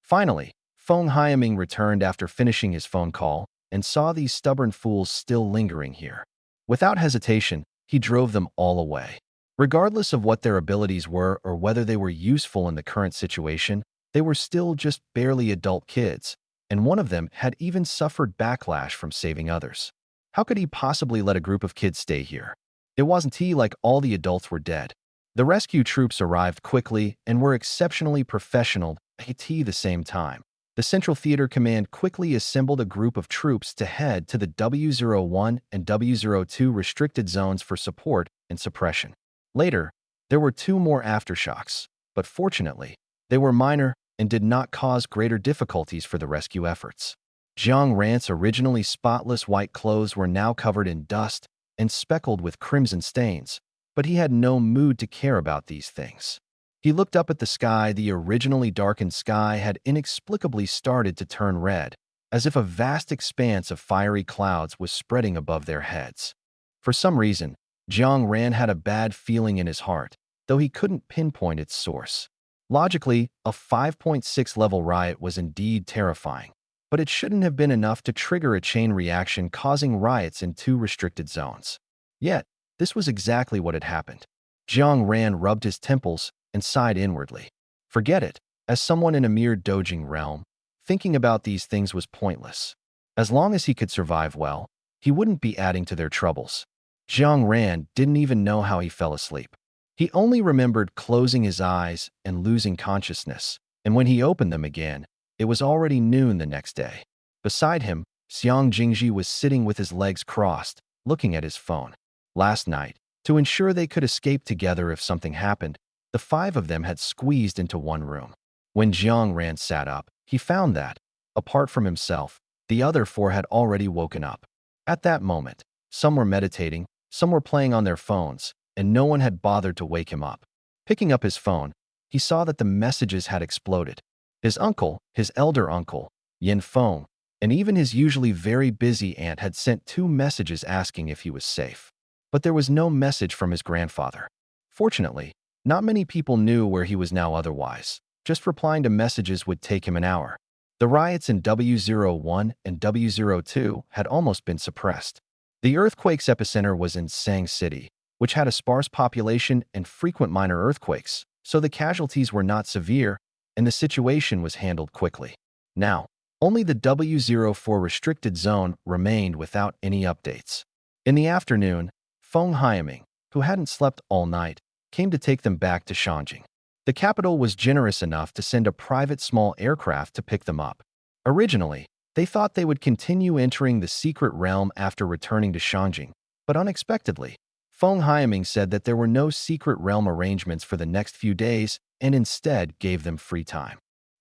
Finally, Feng Haiming returned after finishing his phone call and saw these stubborn fools still lingering here. Without hesitation, he drove them all away. Regardless of what their abilities were or whether they were useful in the current situation, they were still just barely adult kids, and one of them had even suffered backlash from saving others. How could he possibly let a group of kids stay here? It wasn't like all the adults were dead. The rescue troops arrived quickly and were exceptionally professional at the same time. The Central Theater Command quickly assembled a group of troops to head to the W01 and W02 restricted zones for support and suppression. Later, there were 2 more aftershocks, but fortunately, they were minor and did not cause greater difficulties for the rescue efforts. Jiang Ran's originally spotless white clothes were now covered in dust and speckled with crimson stains, but he had no mood to care about these things. He looked up at the sky. The originally darkened sky had inexplicably started to turn red, as if a vast expanse of fiery clouds was spreading above their heads. For some reason, Jiang Ran had a bad feeling in his heart, though he couldn't pinpoint its source. Logically, a 5.6 level riot was indeed terrifying, but it shouldn't have been enough to trigger a chain reaction causing riots in 2 restricted zones. Yet, this was exactly what had happened. Jiang Ran rubbed his temples and sighed inwardly. Forget it. As someone in a mere dojing realm, thinking about these things was pointless. As long as he could survive well, he wouldn't be adding to their troubles. Jiang Ran didn't even know how he fell asleep. He only remembered closing his eyes and losing consciousness, and when he opened them again, it was already noon the next day. Beside him, Xiang Jingji was sitting with his legs crossed, looking at his phone. Last night, to ensure they could escape together if something happened, the 5 of them had squeezed into one room. When Jiang Ran sat up, he found that, apart from himself, the other 4 had already woken up. At that moment, some were meditating, some were playing on their phones, and no one had bothered to wake him up. Picking up his phone, he saw that the messages had exploded. His uncle, his elder uncle, Yin Feng, and even his usually very busy aunt had sent 2 messages asking if he was safe. But there was no message from his grandfather. Fortunately, not many people knew where he was now otherwise. Just replying to messages would take him an hour. The riots in W01 and W02 had almost been suppressed. The earthquake's epicenter was in Sang City, which had a sparse population and frequent minor earthquakes, so the casualties were not severe, and the situation was handled quickly. Now, only the W04 restricted zone remained without any updates. In the afternoon, Feng Haiming, who hadn't slept all night, came to take them back to Shangjing. The capital was generous enough to send a private small aircraft to pick them up. Originally, they thought they would continue entering the secret realm after returning to Shangjing, but unexpectedly, Feng Haiming said that there were no secret realm arrangements for the next few days and instead gave them free time.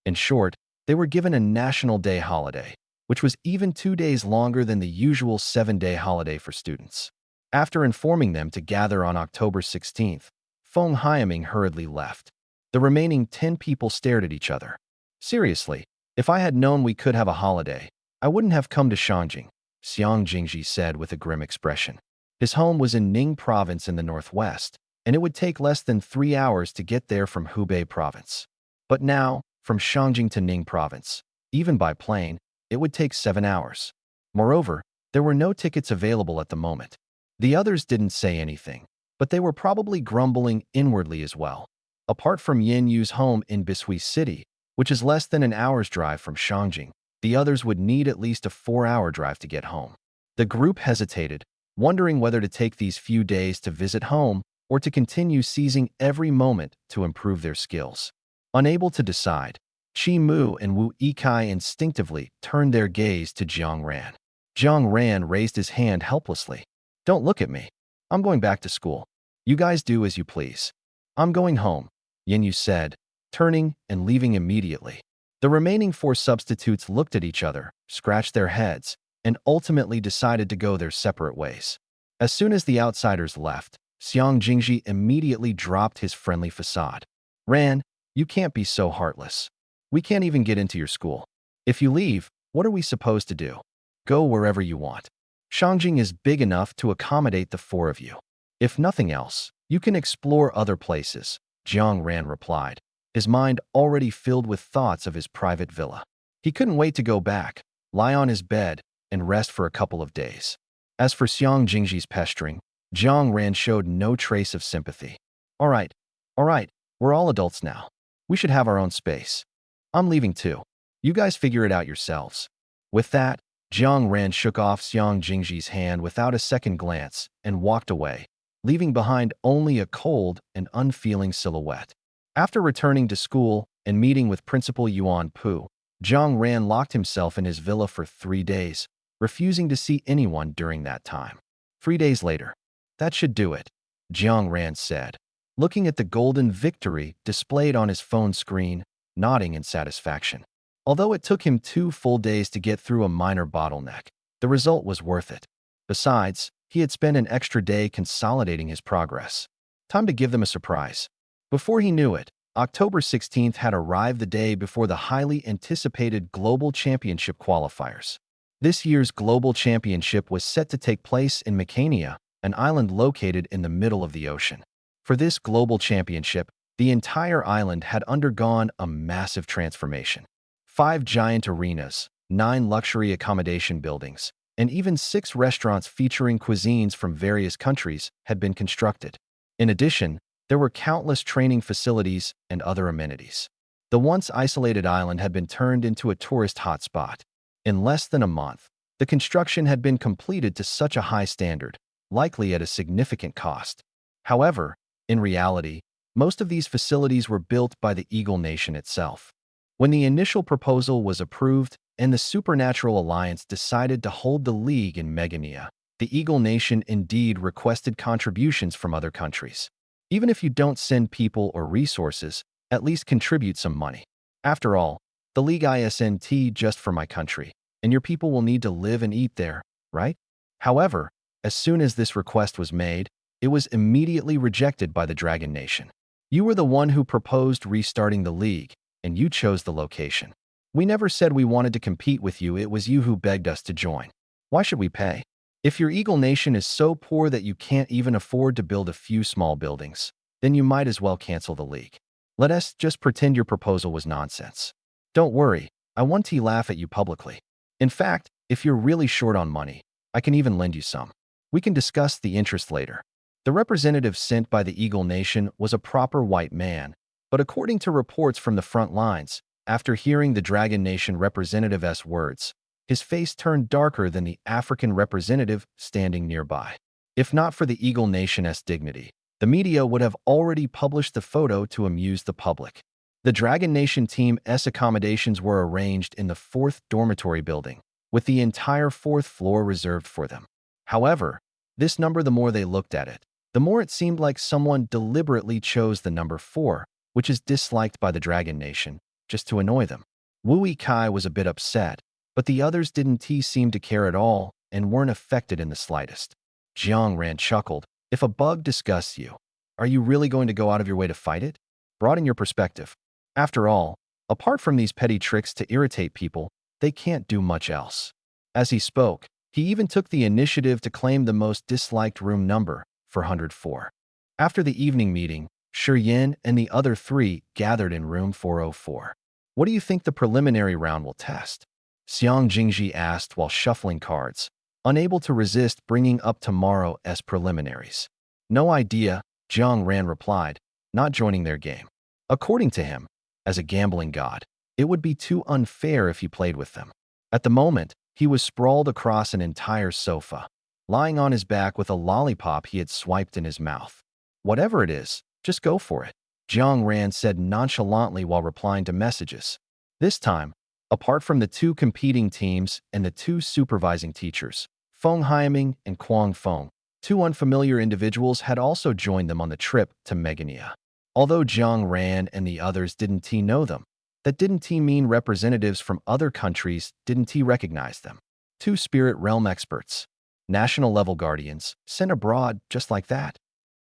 In short, they were given a National Day holiday, which was even 2 days longer than the usual 7-day holiday for students. After informing them to gather on October 16th, Feng Haiming hurriedly left. The remaining 10 people stared at each other. Seriously, if I had known we could have a holiday, I wouldn't have come to Shangjing, Xiang Jingji said with a grim expression. His home was in Ning Province in the northwest, and it would take less than 3 hours to get there from Hubei Province. But now, from Shangjing to Ning Province, even by plane, it would take 7 hours. Moreover, there were no tickets available at the moment. The others didn't say anything, but they were probably grumbling inwardly as well. Apart from Yin Yu's home in Bishui City, which is less than an hour's drive from Shangjing, The others would need at least a 4-hour drive to get home. The group hesitated, wondering whether to take these few days to visit home or to continue seizing every moment to improve their skills. Unable to decide, Chi Mu and Wu Yikai instinctively turned their gaze to Jiang Ran. Jiang Ran raised his hand helplessly. "Don't look at me. I'm going back to school. You guys do as you please." "I'm going home," Yin Yu said, turning and leaving immediately. The remaining 4 substitutes looked at each other, scratched their heads, and ultimately decided to go their separate ways. As soon as the outsiders left, Xiang Jingji immediately dropped his friendly facade. "Ran, you can't be so heartless. We can't even get into your school. If you leave, what are we supposed to do? Go wherever you want. Shangjing is big enough to accommodate the 4 of you. If nothing else, you can explore other places," Jiang Ran replied, his mind already filled with thoughts of his private villa. He couldn't wait to go back, lie on his bed, and rest for a couple of days. As for Xiang Jingji's pestering, Jiang Ran showed no trace of sympathy. All right, we're all adults now. We should have our own space. I'm leaving too. You guys figure it out yourselves." With that, Jiang Ran shook off Xiang Jingji's hand without a second glance and walked away, leaving behind only a cold and unfeeling silhouette. After returning to school and meeting with Principal Yuan Pu, Jiang Ran locked himself in his villa for 3 days, refusing to see anyone during that time. 3 days later, "That should do it," Jiang Ran said, looking at the golden victory displayed on his phone screen, nodding in satisfaction. Although it took him 2 full days to get through a minor bottleneck, the result was worth it. Besides, he had spent an extra day consolidating his progress. Time to give them a surprise. Before he knew it, October 16th had arrived, the day before the highly anticipated Global Championship qualifiers. This year's Global Championship was set to take place in Mecania, an island located in the middle of the ocean. For this Global Championship, the entire island had undergone a massive transformation. 5 giant arenas, 9 luxury accommodation buildings, and even 6 restaurants featuring cuisines from various countries had been constructed. In addition, there were countless training facilities and other amenities. The once isolated island had been turned into a tourist hotspot. In less than a month, the construction had been completed to such a high standard, likely at a significant cost. However, in reality, most of these facilities were built by the Eagle Nation itself. When the initial proposal was approved and the Supernatural Alliance decided to hold the league in Megania, the Eagle Nation indeed requested contributions from other countries. Even if you don't send people or resources, at least contribute some money. After all, the league isn't just for my country, and your people will need to live and eat there, right? However, as soon as this request was made, it was immediately rejected by the Dragon Nation. "You were the one who proposed restarting the league, and you chose the location. We never said we wanted to compete with you, it was you who begged us to join. Why should we pay? If your Eagle Nation is so poor that you can't even afford to build a few small buildings, then you might as well cancel the league. Let us just pretend your proposal was nonsense. Don't worry, I won't laugh at you publicly. In fact, if you're really short on money, I can even lend you some. We can discuss the interest later." The representative sent by the Eagle Nation was a proper white man, but according to reports from the front lines, after hearing the Dragon Nation representative's words, his face turned darker than the African representative standing nearby. If not for the Eagle Nation's dignity, the media would have already published the photo to amuse the public. The Dragon Nation team's accommodations were arranged in the 4th dormitory building, with the entire 4th floor reserved for them. However, this number, the more they looked at it, the more it seemed like someone deliberately chose the number 4, which is disliked by the Dragon Nation, just to annoy them. Wu Yikai was a bit upset, but the others didn't seem to care at all and weren't affected in the slightest. Jiang Ran chuckled. "If a bug disgusts you, are you really going to go out of your way to fight it? Broaden your perspective. After all, apart from these petty tricks to irritate people, they can't do much else." As he spoke, he even took the initiative to claim the most disliked room number, 404. After the evening meeting, Shi Yin and the other 3 gathered in room 404. "What do you think the preliminary round will test?" Xiang Jingji asked while shuffling cards, unable to resist bringing up tomorrow's preliminaries. "No idea," Jiang Ran replied, not joining their game. According to him, as a gambling god, it would be too unfair if he played with them. At the moment, he was sprawled across an entire sofa, lying on his back with a lollipop he had swiped in his mouth. Whatever it is, just go for it, Jiang Ran said nonchalantly while replying to messages. This time, apart from the two competing teams and the two supervising teachers, Feng Haiming and Kuang Feng, two unfamiliar individuals had also joined them on the trip to Megania. Although Jiang Ran and the others didn't know them, that didn't mean representatives from other countries didn't recognize them. Two spirit realm experts, national-level guardians, sent abroad just like that.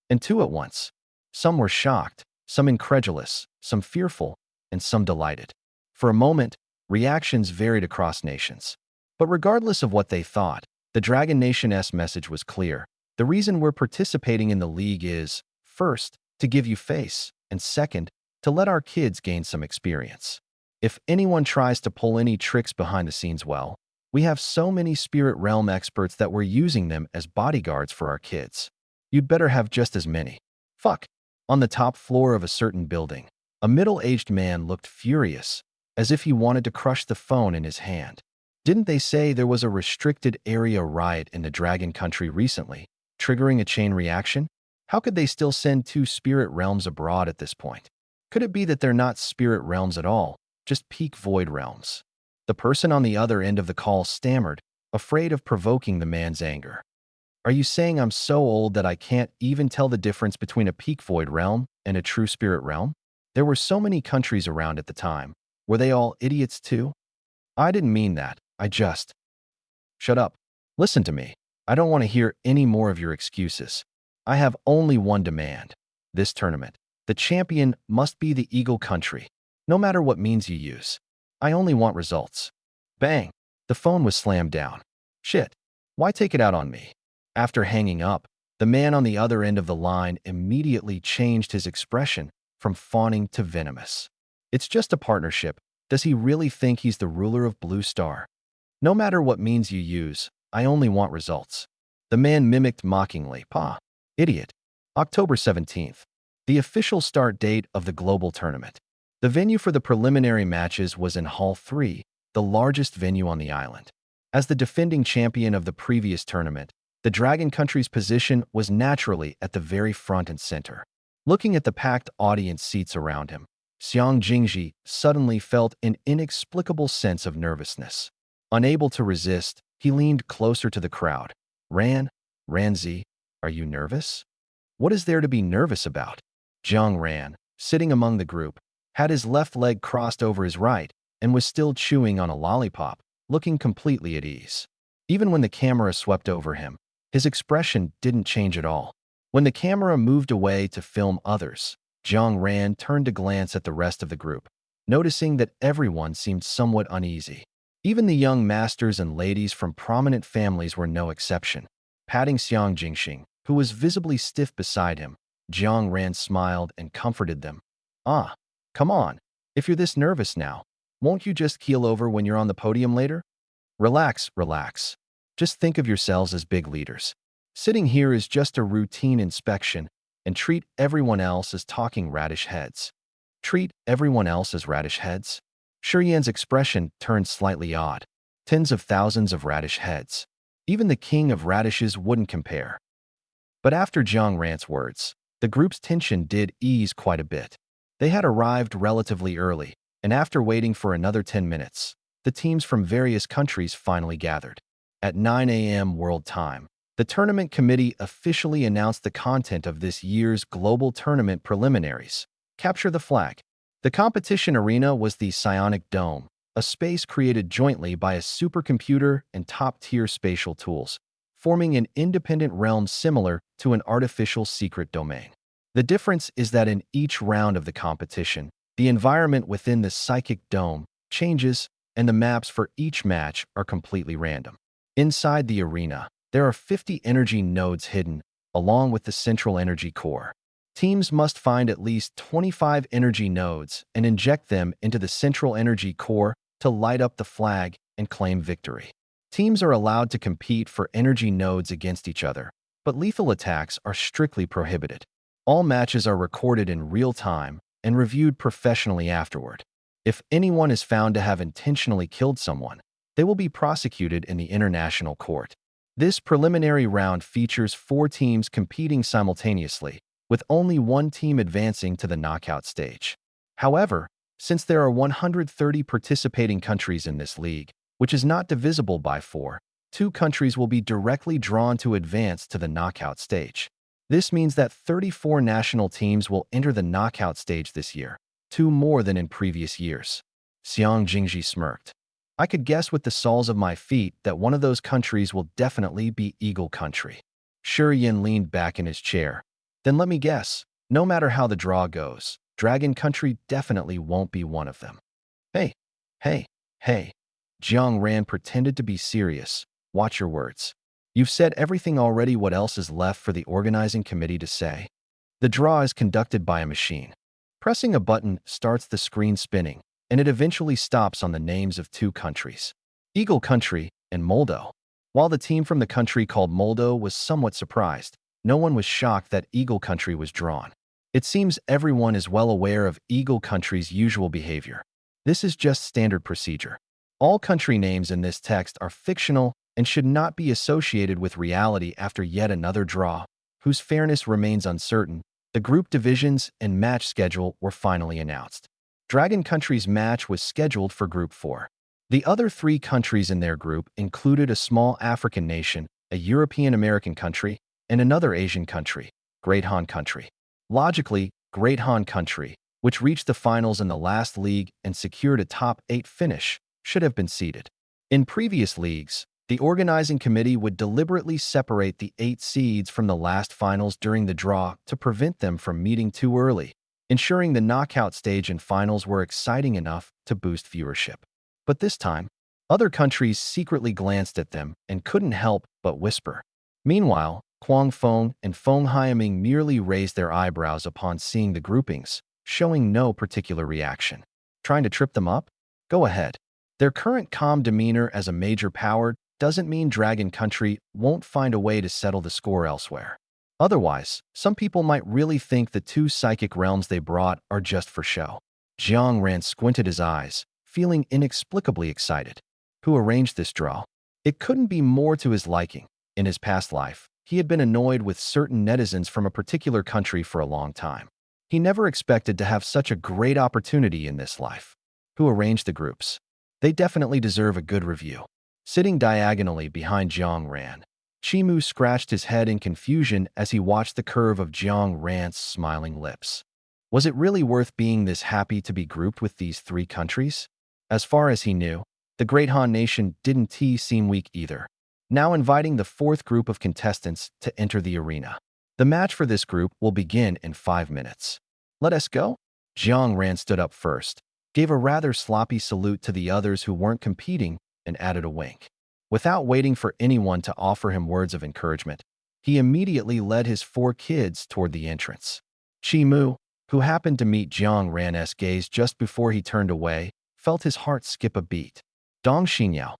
And two at once. Some were shocked, some incredulous, some fearful, and some delighted. For a moment, reactions varied across nations. But regardless of what they thought, the Dragon Nation's message was clear. The reason we're participating in the league is, first, to give you face, and second, to let our kids gain some experience. If anyone tries to pull any tricks behind the scenes, well, we have so many spirit realm experts that we're using them as bodyguards for our kids. You'd better have just as many. Fuck. On the top floor of a certain building, a middle-aged man looked furious, as if he wanted to crush the phone in his hand. Didn't they say there was a restricted area riot in the Dragon Country recently, triggering a chain reaction? How could they still send two spirit realms abroad at this point? Could it be that they're not spirit realms at all, just peak void realms? The person on the other end of the call stammered, afraid of provoking the man's anger. Are you saying I'm so old that I can't even tell the difference between a peak void realm and a true spirit realm? There were so many countries around at the time. Were they all idiots too? I didn't mean that. I just... Shut up. Listen to me. I don't want to hear any more of your excuses. I have only one demand. This tournament. The champion must be the Eagle Country, no matter what means you use. I only want results. Bang! The phone was slammed down. Shit. Why take it out on me? After hanging up, the man on the other end of the line immediately changed his expression from fawning to venomous. It's just a partnership. Does he really think he's the ruler of Blue Star? No matter what means you use, I only want results. The man mimicked mockingly. Pa. Idiot. October 17th. The official start date of the global tournament. The venue for the preliminary matches was in Hall 3, the largest venue on the island. As the defending champion of the previous tournament, the Dragon Country's position was naturally at the very front and center. Looking at the packed audience seats around him, Xiang Jingji suddenly felt an inexplicable sense of nervousness. Unable to resist, he leaned closer to the crowd. Ranzi, are you nervous? What is there to be nervous about? Jiang Ran, sitting among the group, had his left leg crossed over his right and was still chewing on a lollipop, looking completely at ease. Even when the camera swept over him, his expression didn't change at all. When the camera moved away to film others, Jiang Ran turned to glance at the rest of the group, noticing that everyone seemed somewhat uneasy. Even the young masters and ladies from prominent families were no exception. Patting Xiang Jingxing, who was visibly stiff beside him, Jiang Ran smiled and comforted them. Ah, come on. If you're this nervous now, won't you just keel over when you're on the podium later? Relax. Just think of yourselves as big leaders. Sitting here is just a routine inspection, and treat everyone else as talking radish heads. Treat everyone else as radish heads? Shiyan's expression turned slightly odd. Tens of thousands of radish heads. Even the king of radishes wouldn't compare. But after Jiang Ran's words, the group's tension did ease quite a bit. They had arrived relatively early, and after waiting for another 10 minutes, the teams from various countries finally gathered. At 9 a.m. World Time, the tournament committee officially announced the content of this year's global tournament preliminaries. Capture the flag. The competition arena was the Psionic Dome, a space created jointly by a supercomputer and top-tier spatial tools, forming an independent realm similar to an artificial secret domain. The difference is that in each round of the competition, the environment within the psychic dome changes, and the maps for each match are completely random. Inside the arena, there are 50 energy nodes hidden, along with the central energy core. Teams must find at least 25 energy nodes and inject them into the central energy core to light up the flag and claim victory. Teams are allowed to compete for energy nodes against each other, but lethal attacks are strictly prohibited. All matches are recorded in real time and reviewed professionally afterward. If anyone is found to have intentionally killed someone, They will be prosecuted in the international court. This preliminary round features 4 teams competing simultaneously, with only one team advancing to the knockout stage. However, since there are 130 participating countries in this league, which is not divisible by 4, 2 countries will be directly drawn to advance to the knockout stage. This means that 34 national teams will enter the knockout stage this year, 2 more than in previous years. Xiang Jingji smirked. I could guess with the soles of my feet that one of those countries will definitely be Eagle Country. Shi Yin leaned back in his chair. Then let me guess, no matter how the draw goes, Dragon Country definitely won't be one of them. Hey, hey. Jiang Ran pretended to be serious. Watch your words. You've said everything already. What else is left for the organizing committee to say? The draw is conducted by a machine. Pressing a button starts the screen spinning, and it eventually stops on the names of 2 countries, Eagle Country and Moldo. While the team from the country called Moldo was somewhat surprised, no one was shocked that Eagle Country was drawn. It seems everyone is well aware of Eagle Country's usual behavior. This is just standard procedure. All country names in this text are fictional and should not be associated with reality. After yet another draw, whose fairness remains uncertain, the group divisions and match schedule were finally announced. Dragon Country's match was scheduled for Group 4. The other 3 countries in their group included a small African nation, a European American country, and another Asian country, Great Han Country. Logically, Great Han Country, which reached the finals in the last league and secured a top 8 finish, should have been seeded. In previous leagues, the organizing committee would deliberately separate the 8 seeds from the last finals during the draw to prevent them from meeting too early, ensuring the knockout stage and finals were exciting enough to boost viewership. But this time, other countries secretly glanced at them and couldn't help but whisper. Meanwhile, Kwang Fong and Feng Haiming merely raised their eyebrows upon seeing the groupings, showing no particular reaction. Trying to trip them up? Go ahead. Their current calm demeanor as a major power doesn't mean Dragon Country won't find a way to settle the score elsewhere. Otherwise, some people might really think the 2 psychic realms they brought are just for show. Jiang Ran squinted his eyes, feeling inexplicably excited. Who arranged this draw? It couldn't be more to his liking. In his past life, he had been annoyed with certain netizens from a particular country for a long time. He never expected to have such a great opportunity in this life. Who arranged the groups? They definitely deserve a good review. Sitting diagonally behind Jiang Ran, Chimu scratched his head in confusion as he watched the curve of Jiang Ran's smiling lips. Was it really worth being this happy to be grouped with these 3 countries? As far as he knew, the Great Han Nation didn't seem weak either. Now inviting the 4th group of contestants to enter the arena. The match for this group will begin in 5 minutes. Let us go? Jiang Ran stood up first, gave a rather sloppy salute to the others who weren't competing, and added a wink. Without waiting for anyone to offer him words of encouragement, he immediately led his 4 kids toward the entrance. Chimu, who happened to meet Jiang Ran's gaze just before he turned away, felt his heart skip a beat. Dong Xinyao.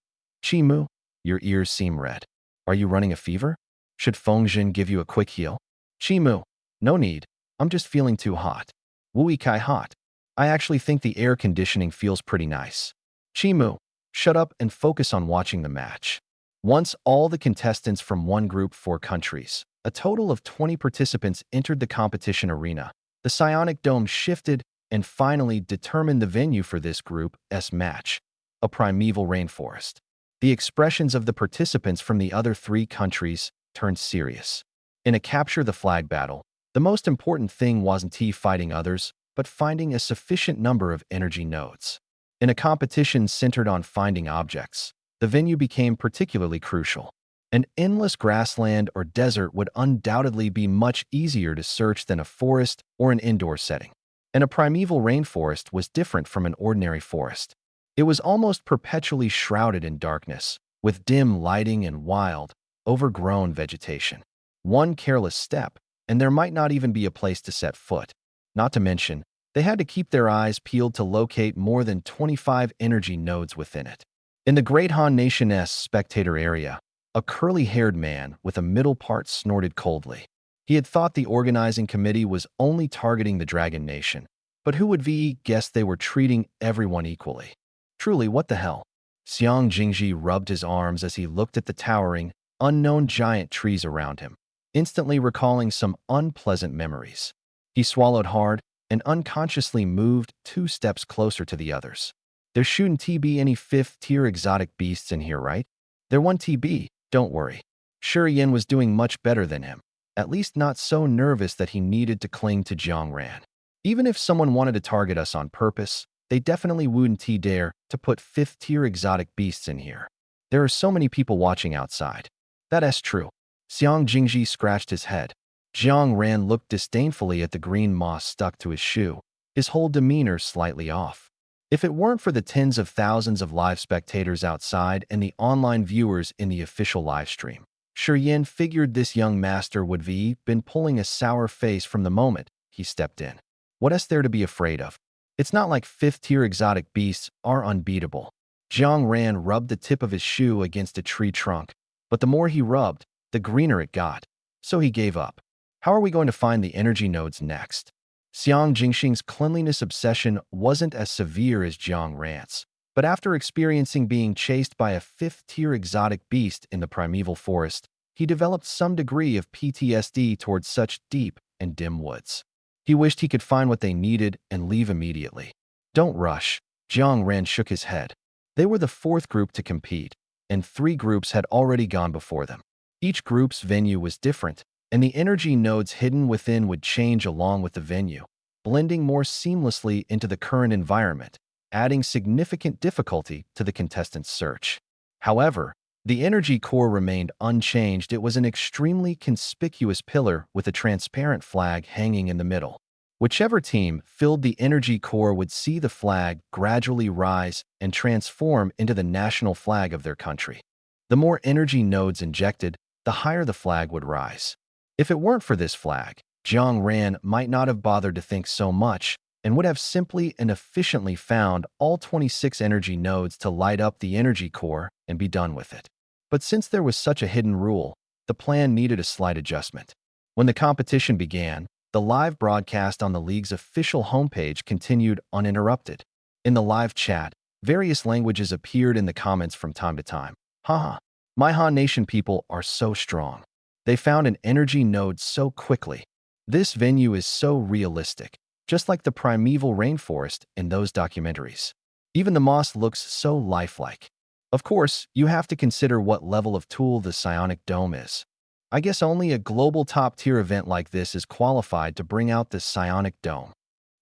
Chimu, your ears seem red. Are you running a fever? Should Fengjin give you a quick heal? Chimu, no need. I'm just feeling too hot. Wui Kai hot. I actually think the air conditioning feels pretty nice. Chimu, shut up and focus on watching the match. Once all the contestants from 1 group 4 countries, a total of 20 participants entered the competition arena, the psionic dome shifted and finally determined the venue for this group's match, a primeval rainforest. The expressions of the participants from the other 3 countries turned serious. In a capture the flag battle, the most important thing wasn't fighting others, but finding a sufficient number of energy nodes. In a competition centered on finding objects, the venue became particularly crucial. An endless grassland or desert would undoubtedly be much easier to search than a forest or an indoor setting. And a primeval rainforest was different from an ordinary forest. It was almost perpetually shrouded in darkness, with dim lighting and wild, overgrown vegetation. One careless step, and there might not even be a place to set foot. Not to mention, they had to keep their eyes peeled to locate more than 25 energy nodes within it. In the Great Han Nation's spectator area, a curly-haired man with a middle part snorted coldly. He had thought the organizing committee was only targeting the Dragon Nation, but who would guess they were treating everyone equally? Truly, what the hell? Xiang Jingji rubbed his arms as he looked at the towering, unknown giant trees around him, instantly recalling some unpleasant memories. He swallowed hard and unconsciously moved 2 steps closer to the others. There shouldn't be any 5th-tier exotic beasts in here, right? There 1 TB, don't worry. Sure, Yin was doing much better than him, at least not so nervous that he needed to cling to Jiang Ran. Even if someone wanted to target us on purpose, they definitely wouldn't dare to put 5th-tier exotic beasts in here. There are so many people watching outside. That's true. Xiang Jingji scratched his head. Jiang Ran looked disdainfully at the green moss stuck to his shoe, his whole demeanor slightly off. If it weren't for the tens of thousands of live spectators outside and the online viewers in the official livestream, Shi Yin figured this young master would have been pulling a sour face from the moment he stepped in. What is there to be afraid of? It's not like 5th-tier exotic beasts are unbeatable. Jiang Ran rubbed the tip of his shoe against a tree trunk, but the more he rubbed, the greener it got. So he gave up. How are we going to find the energy nodes next? Xiang Jingxing's cleanliness obsession wasn't as severe as Jiang Ran's, but after experiencing being chased by a 5th-tier exotic beast in the primeval forest, he developed some degree of PTSD towards such deep and dim woods. He wished he could find what they needed and leave immediately. Don't rush. Jiang Ran shook his head. They were the 4th group to compete, and 3 groups had already gone before them. Each group's venue was different, and the energy nodes hidden within would change along with the venue, blending more seamlessly into the current environment, adding significant difficulty to the contestants' search. However, the energy core remained unchanged. It was an extremely conspicuous pillar with a transparent flag hanging in the middle. Whichever team filled the energy core would see the flag gradually rise and transform into the national flag of their country. The more energy nodes injected, the higher the flag would rise. If it weren't for this flag, Jiang Ran might not have bothered to think so much and would have simply and efficiently found all 26 energy nodes to light up the energy core and be done with it. But since there was such a hidden rule, the plan needed a slight adjustment. When the competition began, the live broadcast on the league's official homepage continued uninterrupted. In the live chat, various languages appeared in the comments from time to time. Haha, my Han Nation people are so strong. They found an energy node so quickly. This venue is so realistic, just like the primeval rainforest in those documentaries. Even the moss looks so lifelike. Of course, you have to consider what level of tool the psionic dome is. I guess only a global top-tier event like this is qualified to bring out the psionic dome.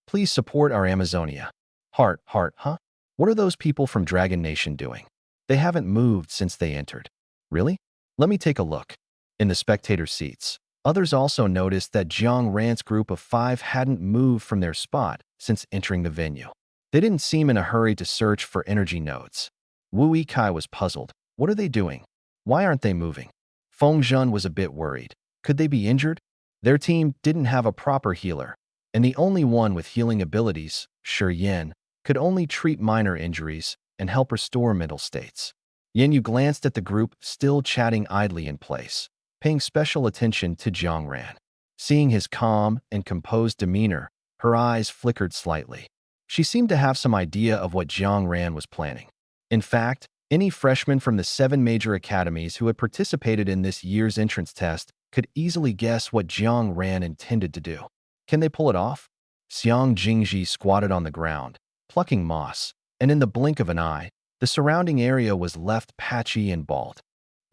Please support our Amazonia. Heart, huh? What are those people from Dragon Nation doing? They haven't moved since they entered. Really? Let me take a look. In the spectator seats, others also noticed that Jiang Ran's group of 5 hadn't moved from their spot since entering the venue. They didn't seem in a hurry to search for energy nodes. Wu Yikai was puzzled. What are they doing? Why aren't they moving? Feng Zhen was a bit worried. Could they be injured? Their team didn't have a proper healer, and the only one with healing abilities, Shi Yin, could only treat minor injuries and help restore mental states. Yin Yu glanced at the group still chatting idly in place, paying special attention to Jiang Ran. Seeing his calm and composed demeanor, her eyes flickered slightly. She seemed to have some idea of what Jiang Ran was planning. In fact, any freshman from the 7 major academies who had participated in this year's entrance test could easily guess what Jiang Ran intended to do. Can they pull it off? Xiang Jingji squatted on the ground, plucking moss, and in the blink of an eye, the surrounding area was left patchy and bald.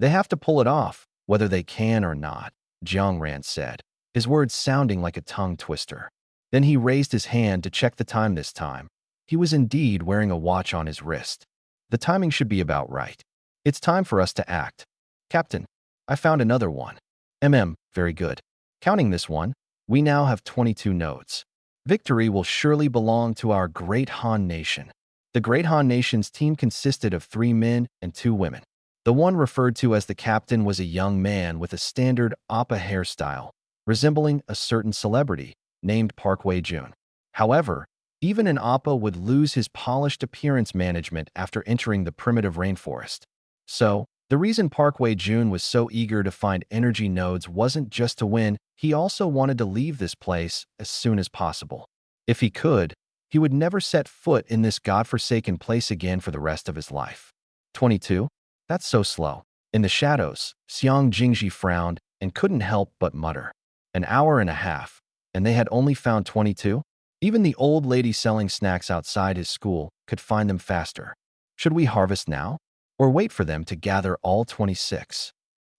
They have to pull it off, whether they can or not, Jiang Ran said, his words sounding like a tongue twister. Then he raised his hand to check the time this time. He was indeed wearing a watch on his wrist. The timing should be about right. It's time for us to act. Captain, I found another one. Very good. Counting this one, we now have 22 nodes. Victory will surely belong to our Great Han Nation. The Great Han Nation's team consisted of 3 men and 2 women. The one referred to as the captain was a young man with a standard Appa hairstyle, resembling a certain celebrity named Park Wei-jun. However, even an Appa would lose his polished appearance management after entering the primitive rainforest. So, the reason Park Wei-jun was so eager to find energy nodes wasn't just to win, he also wanted to leave this place as soon as possible. If he could, he would never set foot in this godforsaken place again for the rest of his life. 22? That's so slow. In the shadows, Xiang Jingji frowned and couldn't help but mutter. An hour and a half, and they had only found 22? Even the old lady selling snacks outside his school could find them faster. Should we harvest now? Or wait for them to gather all 26?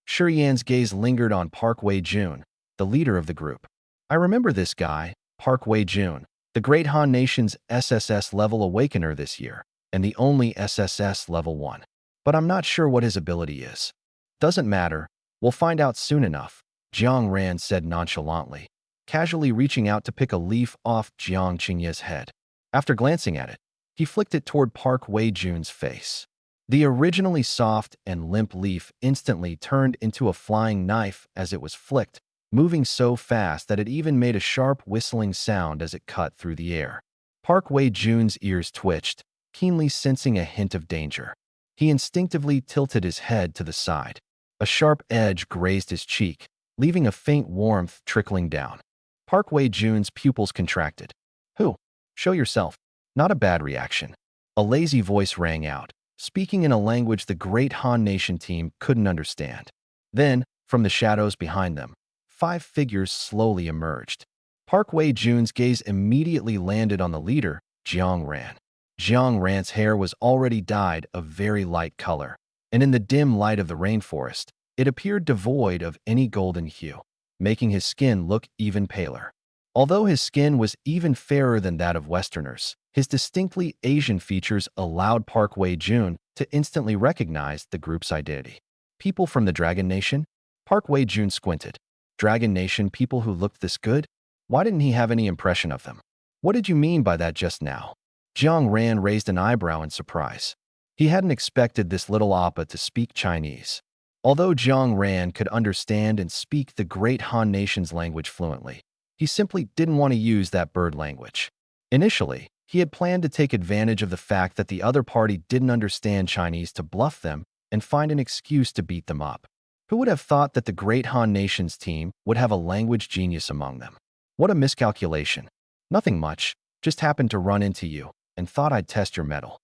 Shiyan's gaze lingered on Park Wei-jun, the leader of the group. I remember this guy, Park Wei-jun, the Great Han Nation's SSS level awakener this year, and the only SSS level 1. But I'm not sure what his ability is. Doesn't matter, we'll find out soon enough, Jiang Ran said nonchalantly, casually reaching out to pick a leaf off Jiang Qingye's head. After glancing at it, he flicked it toward Park Wei-jun's face. The originally soft and limp leaf instantly turned into a flying knife as it was flicked, moving so fast that it even made a sharp whistling sound as it cut through the air. Park Wei-jun's ears twitched, keenly sensing a hint of danger. He instinctively tilted his head to the side. A sharp edge grazed his cheek, leaving a faint warmth trickling down. Park Wei-jun's pupils contracted. Who? Show yourself. Not a bad reaction. A lazy voice rang out, speaking in a language the Great Han Nation team couldn't understand. Then, from the shadows behind them, 5 figures slowly emerged. Park Wei-jun's gaze immediately landed on the leader, Jiang Ran. Jiang Ran's hair was already dyed a very light color, and in the dim light of the rainforest, it appeared devoid of any golden hue, making his skin look even paler. Although his skin was even fairer than that of Westerners, his distinctly Asian features allowed Park Wei-jun to instantly recognize the group's identity. People from the Dragon Nation? Park Wei-jun squinted. Dragon Nation people who looked this good? Why didn't he have any impression of them? What did you mean by that just now? Jiang Ran raised an eyebrow in surprise. He hadn't expected this little Appa to speak Chinese. Although Jiang Ran could understand and speak the Great Han Nation's language fluently, he simply didn't want to use that bird language. Initially, he had planned to take advantage of the fact that the other party didn't understand Chinese to bluff them and find an excuse to beat them up. Who would have thought that the Great Han Nation's team would have a language genius among them? What a miscalculation. Nothing much, just happened to run into you and thought I'd test your mettle.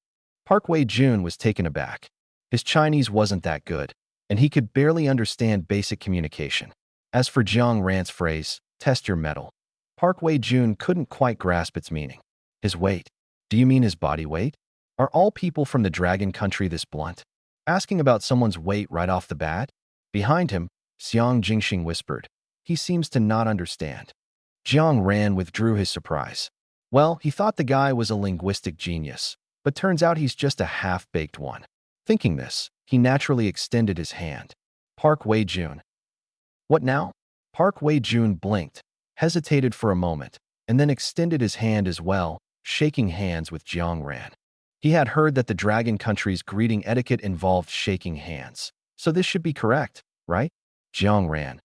Park Wei-jun was taken aback. His Chinese wasn't that good, and he could barely understand basic communication. As for Jiang Ran's phrase, test your mettle, Park Wei-jun couldn't quite grasp its meaning. His weight? Do you mean his body weight? Are all people from the Dragon Country this blunt? Asking about someone's weight right off the bat? Behind him, Xiang Jingxing whispered. He seems to not understand. Jiang Ran withdrew his surprise. Well, he thought the guy was a linguistic genius, but turns out he's just a half-baked one. Thinking this, he naturally extended his hand. Park Wei-jun. What now? Park Wei-jun blinked, hesitated for a moment, and then extended his hand as well, shaking hands with Jiang Ran. He had heard that the Dragon Country's greeting etiquette involved shaking hands, so this should be correct, right? Jiang Ran.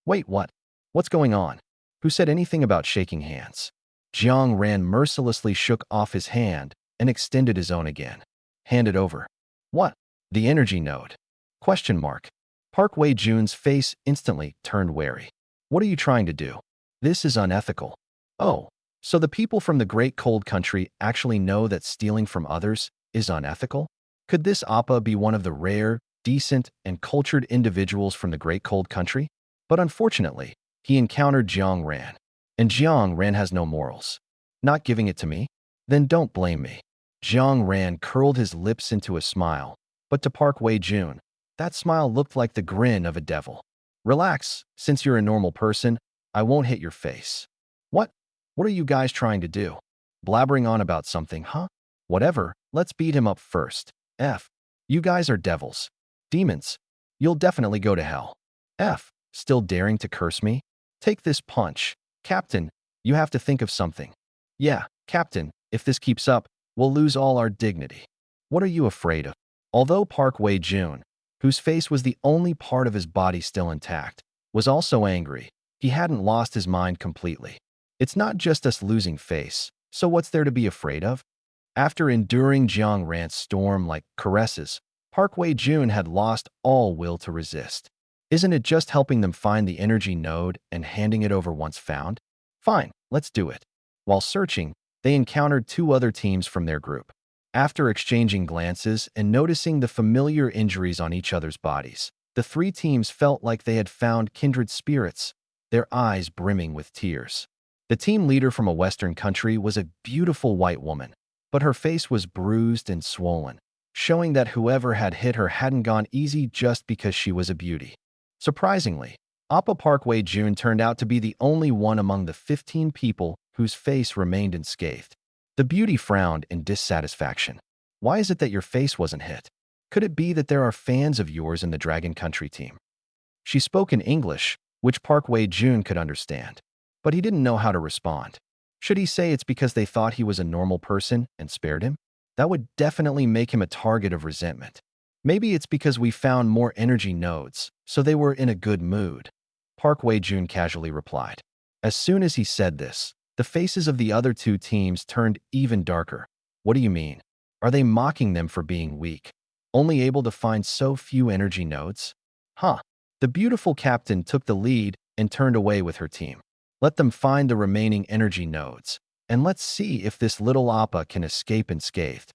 Wait, what? What's going on? Who said anything about shaking hands? Jiang Ran mercilessly shook off his hand and extended his own again. Hand it over. What? The energy node. Question mark. Park Wei-jun's face instantly turned wary. What are you trying to do? This is unethical. Oh, so the people from the Great Cold Country actually know that stealing from others is unethical? Could this Appa be one of the rare, decent, and cultured individuals from the Great Cold Country? But unfortunately, he encountered Jiang Ran. And Jiang Ran has no morals. Not giving it to me? Then don't blame me. Jiang Ran curled his lips into a smile, but to Park Wei-jun, that smile looked like the grin of a devil. Relax, since you're a normal person, I won't hit your face. What? What are you guys trying to do? Blabbering on about something, huh? Whatever, let's beat him up first. F. You guys are devils. Demons. You'll definitely go to hell. F. Still daring to curse me? Take this punch. Captain, you have to think of something. Yeah, Captain, if this keeps up, we'll lose all our dignity. What are you afraid of? Although Park Wei-jun, whose face was the only part of his body still intact, was also angry, he hadn't lost his mind completely. It's not just us losing face, so what's there to be afraid of? After enduring Jiang Ran's storm-like caresses, Park Wei-jun had lost all will to resist. Isn't it just helping them find the energy node and handing it over once found? Fine, let's do it. While searching, they encountered 2 other teams from their group. After exchanging glances and noticing the familiar injuries on each other's bodies, the three teams felt like they had found kindred spirits, their eyes brimming with tears. The team leader from a Western country was a beautiful white woman, but her face was bruised and swollen, showing that whoever had hit her hadn't gone easy just because she was a beauty. Surprisingly, Appa Parkway June turned out to be the only one among the 15 people whose face remained unscathed. The beauty frowned in dissatisfaction. Why is it that your face wasn't hit? Could it be that there are fans of yours in the Dragon Country team? She spoke in English, which Parkway June could understand, but he didn't know how to respond. Should he say it's because they thought he was a normal person and spared him? That would definitely make him a target of resentment. Maybe it's because we found more energy nodes, so they were in a good mood. Parkway June casually replied. As soon as he said this, the faces of the other two teams turned even darker. What do you mean? Are they mocking them for being weak? Only able to find so few energy nodes? Huh. The beautiful captain took the lead and turned away with her team. Let them find the remaining energy nodes, and let's see if this little Appa can escape unscathed.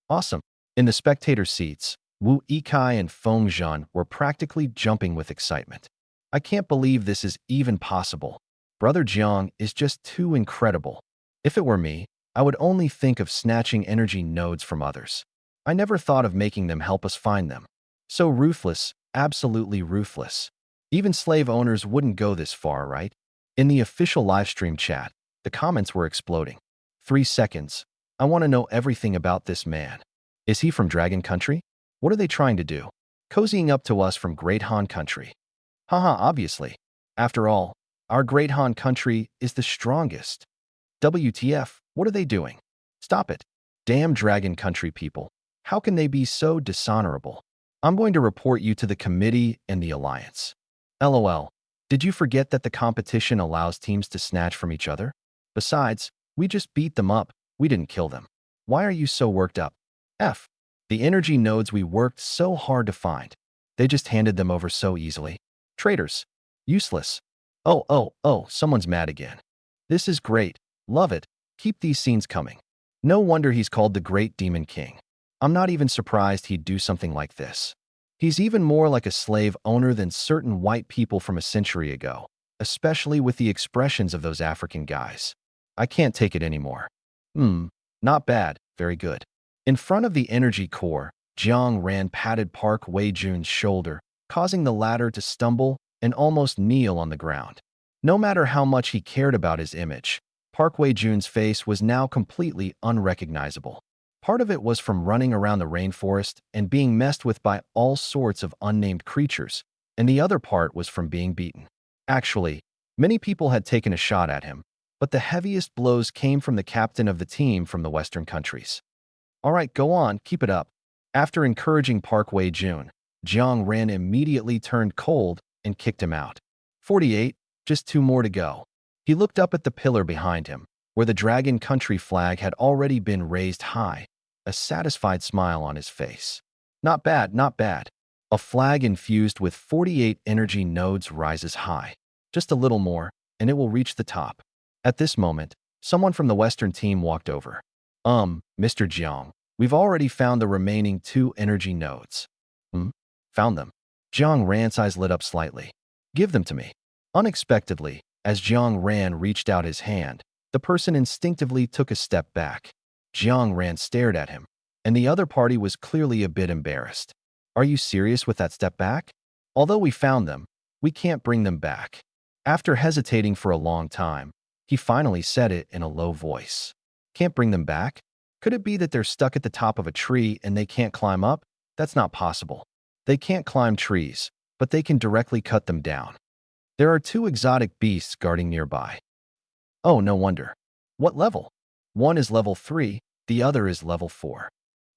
Awesome. In the spectator seats, Wu Yikai and Feng Zhan were practically jumping with excitement. I can't believe this is even possible. Brother Jiang is just too incredible. If it were me, I would only think of snatching energy nodes from others. I never thought of making them help us find them. So ruthless, absolutely ruthless. Even slave owners wouldn't go this far, right? In the official livestream chat, the comments were exploding. 3 seconds. I want to know everything about this man. Is he from Dragon Country? What are they trying to do? Cozying up to us from Great Han Country. Haha, obviously. After all, our Great Han Country is the strongest. WTF, what are they doing? Stop it. Damn Dragon Country people. How can they be so dishonorable? I'm going to report you to the committee and the alliance. LOL. Did you forget that the competition allows teams to snatch from each other? Besides, we just beat them up. We didn't kill them. Why are you so worked up? F. The energy nodes we worked so hard to find. They just handed them over so easily. Traitors. Useless. Oh, someone's mad again. This is great. Love it. Keep these scenes coming. No wonder he's called the Great Demon King. I'm not even surprised he'd do something like this. He's even more like a slave owner than certain white people from a century ago, especially with the expressions of those African guys. I can't take it anymore. Not bad, very good. In front of the energy core, Jiang Ran patted Park Wei-jun's shoulder, causing the latter to stumble and almost kneel on the ground. No matter how much he cared about his image, Park Wei-jun's face was now completely unrecognizable. Part of it was from running around the rainforest and being messed with by all sorts of unnamed creatures, and the other part was from being beaten. Actually, many people had taken a shot at him, but the heaviest blows came from the captain of the team from the Western countries. All right, go on, keep it up. After encouraging Park Wei-jun, Jiang Ran immediately turned cold and kicked him out. 48, just 2 more to go. He looked up at the pillar behind him, where the Dragon Country flag had already been raised high, a satisfied smile on his face. Not bad, not bad. A flag infused with 48 energy nodes rises high. Just a little more, and it will reach the top. At this moment, someone from the Western team walked over. Mr. Jiang, we've already found the remaining 2 energy nodes. Found them. Jiang Ran's eyes lit up slightly. Give them to me. Unexpectedly, as Jiang Ran reached out his hand, the person instinctively took a step back. Jiang Ran stared at him, and the other party was clearly a bit embarrassed. Are you serious with that step back? Although we found them, we can't bring them back. After hesitating for a long time, he finally said it in a low voice. Can't bring them back? Could it be that they're stuck at the top of a tree and they can't climb up? That's not possible. They can't climb trees, but they can directly cut them down. There are 2 exotic beasts guarding nearby. Oh, no wonder. What level? One is level 3, the other is level 4.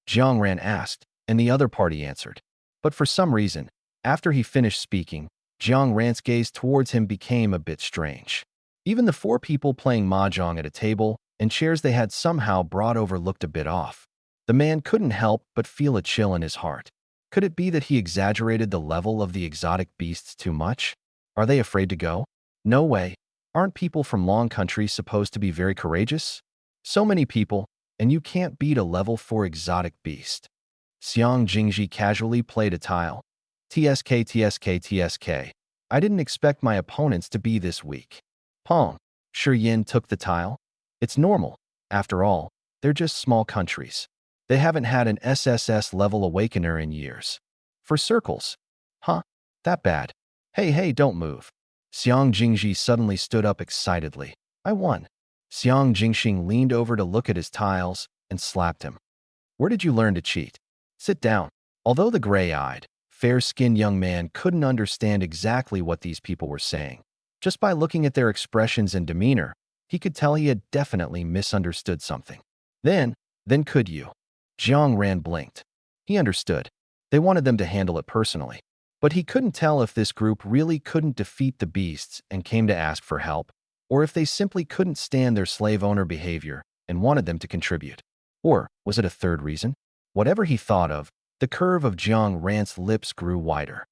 Jiang Ran asked, and the other party answered. But for some reason, after he finished speaking, Jiang Ran's gaze towards him became a bit strange. Even the 4 people playing mahjong at a table and chairs they had somehow brought over looked a bit off. The man couldn't help but feel a chill in his heart. Could it be that he exaggerated the level of the exotic beasts too much? Are they afraid to go? No way. Aren't people from Long Country supposed to be very courageous? So many people, and you can't beat a level 4 exotic beast. Xiang Jingji casually played a tile. TSK TSK TSK. I didn't expect my opponents to be this weak. Pong. Shi Yin took the tile. It's normal. After all, they're just small countries. They haven't had an SSS level awakener in years. For circles. Huh? That bad. Hey, don't move. Xiang Jingji suddenly stood up excitedly. I won. Xiang Jingxing leaned over to look at his tiles and slapped him. Where did you learn to cheat? Sit down. Although the gray-eyed, fair-skinned young man couldn't understand exactly what these people were saying, just by looking at their expressions and demeanor, he could tell he had definitely misunderstood something. Then could you? Jiang Ran blinked. He understood. They wanted them to handle it personally. But he couldn't tell if this group really couldn't defeat the beasts and came to ask for help, or if they simply couldn't stand their slave owner behavior and wanted them to contribute. Or was it a third reason? Whatever he thought of, the curve of Jiang Ran's lips grew wider.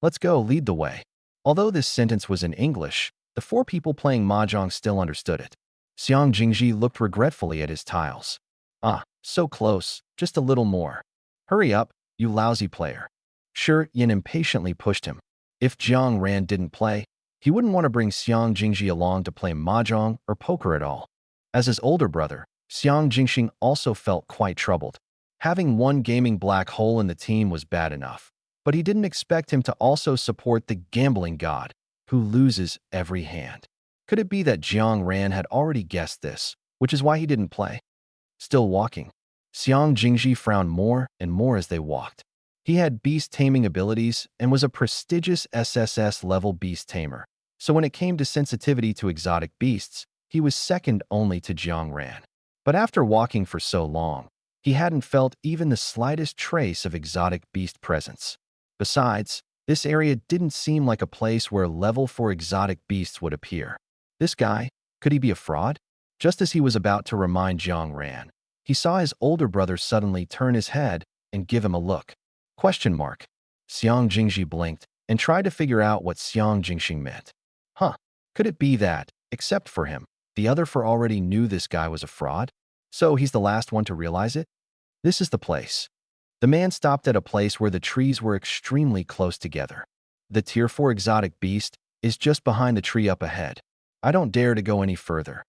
Let's go, lead the way. Although this sentence was in English, the 4 people playing mahjong still understood it. Xiang Jingji looked regretfully at his tiles. Ah, so close, just a little more. Hurry up, you lousy player. Shi Yin impatiently pushed him. If Jiang Ran didn't play, he wouldn't want to bring Xiang Jingji along to play mahjong or poker at all. As his older brother, Xiang Jingxing also felt quite troubled. Having one gaming black hole in the team was bad enough, but he didn't expect him to also support the gambling god, who loses every hand. Could it be that Jiang Ran had already guessed this, which is why he didn't play? Still walking, Xiang Jingji frowned more and more as they walked. He had beast taming abilities and was a prestigious SSS level beast tamer, so when it came to sensitivity to exotic beasts, he was second only to Jiang Ran. But after walking for so long, he hadn't felt even the slightest trace of exotic beast presence. Besides, this area didn't seem like a place where level 4 exotic beasts would appear. This guy, could he be a fraud? Just as he was about to remind Jiang Ran, he saw his older brother suddenly turn his head and give him a look. Question mark. Xiang Jingji blinked and tried to figure out what Xiang Jingxing meant. Huh, could it be that, except for him, the other 4 already knew this guy was a fraud? So he's the last one to realize it? This is the place. The man stopped at a place where the trees were extremely close together. The Tier 4 exotic beast is just behind the tree up ahead. I don't dare to go any further.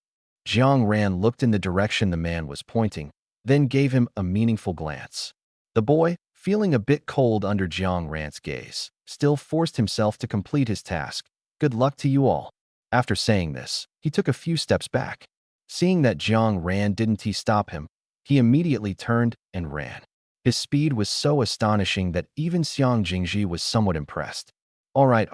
Jiang Ran looked in the direction the man was pointing, then gave him a meaningful glance. The boy, feeling a bit cold under Jiang Ran's gaze, still forced himself to complete his task. Good luck to you all. After saying this, he took a few steps back. Seeing that Jiang Ran didn't stop him, he immediately turned and ran. His speed was so astonishing that even Xiang Jingji was somewhat impressed. All right.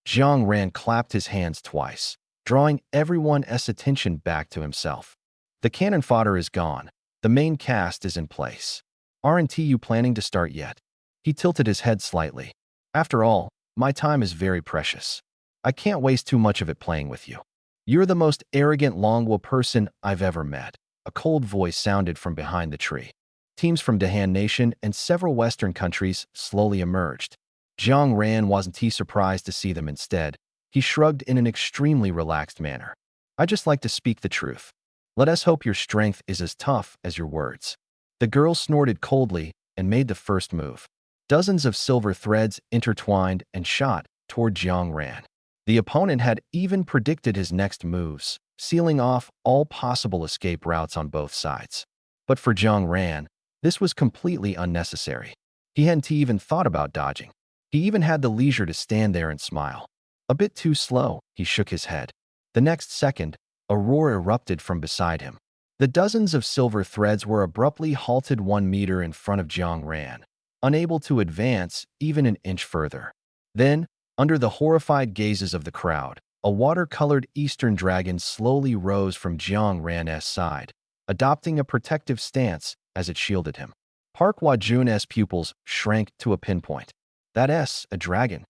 Jiang Ran clapped his hands twice, drawing everyone's attention back to himself. The cannon fodder is gone. The main cast is in place. Aren't you planning to start yet? He tilted his head slightly. After all, my time is very precious. I can't waste too much of it playing with you. You're the most arrogant Longwo person I've ever met. A cold voice sounded from behind the tree. Teams from Dahan Nation and several Western countries slowly emerged. Jiang Ran wasn't surprised to see them instead. He shrugged in an extremely relaxed manner. I just like to speak the truth. Let us hope your strength is as tough as your words. The girl snorted coldly and made the first move. Dozens of silver threads intertwined and shot toward Jiang Ran. The opponent had even predicted his next moves, sealing off all possible escape routes on both sides. But for Jiang Ran, this was completely unnecessary. He hadn't even thought about dodging. He even had the leisure to stand there and smile. A bit too slow, he shook his head. The next second, a roar erupted from beside him. The dozens of silver threads were abruptly halted 1 meter in front of Jiang Ran, unable to advance even an inch further. Then, under the horrified gazes of the crowd, a water-colored eastern dragon slowly rose from Jiang Ran's side, adopting a protective stance as it shielded him. Park Hua-jun's pupils shrank to a pinpoint. That's a dragon.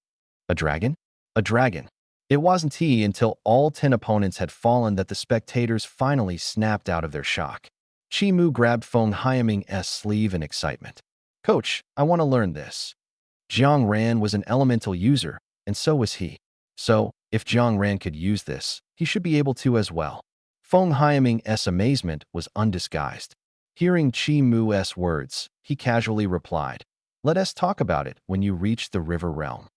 A dragon? A dragon. It wasn't he until all 10 opponents had fallen that the spectators finally snapped out of their shock. Chi Mu grabbed Feng Haiming's sleeve in excitement. Coach, I want to learn this. Jiang Ran was an elemental user, and so was he. So, if Jiang Ran could use this, he should be able to as well. Feng Haiming's amazement was undisguised. Hearing Chi Mu's words, he casually replied, "Let us talk about it when you reach the river realm."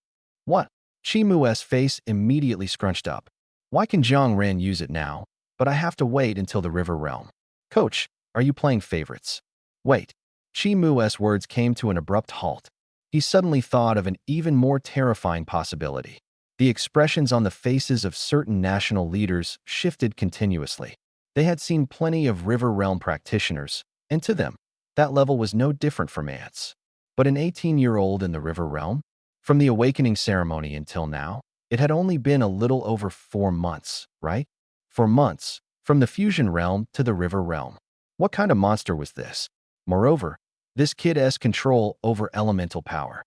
What? Chi Mu's face immediately scrunched up. Why can Jiang Ran use it now, but I have to wait until the river realm? Coach, are you playing favorites? Wait. Chi Mu's words came to an abrupt halt. He suddenly thought of an even more terrifying possibility. The expressions on the faces of certain national leaders shifted continuously. They had seen plenty of River Realm practitioners, and to them, that level was no different from ants. But an 18-year-old in the River Realm? From the awakening ceremony until now, it had only been a little over 4 months, right? 4 months, from the fusion realm to the River Realm. What kind of monster was this? Moreover, this kid's control over elemental power.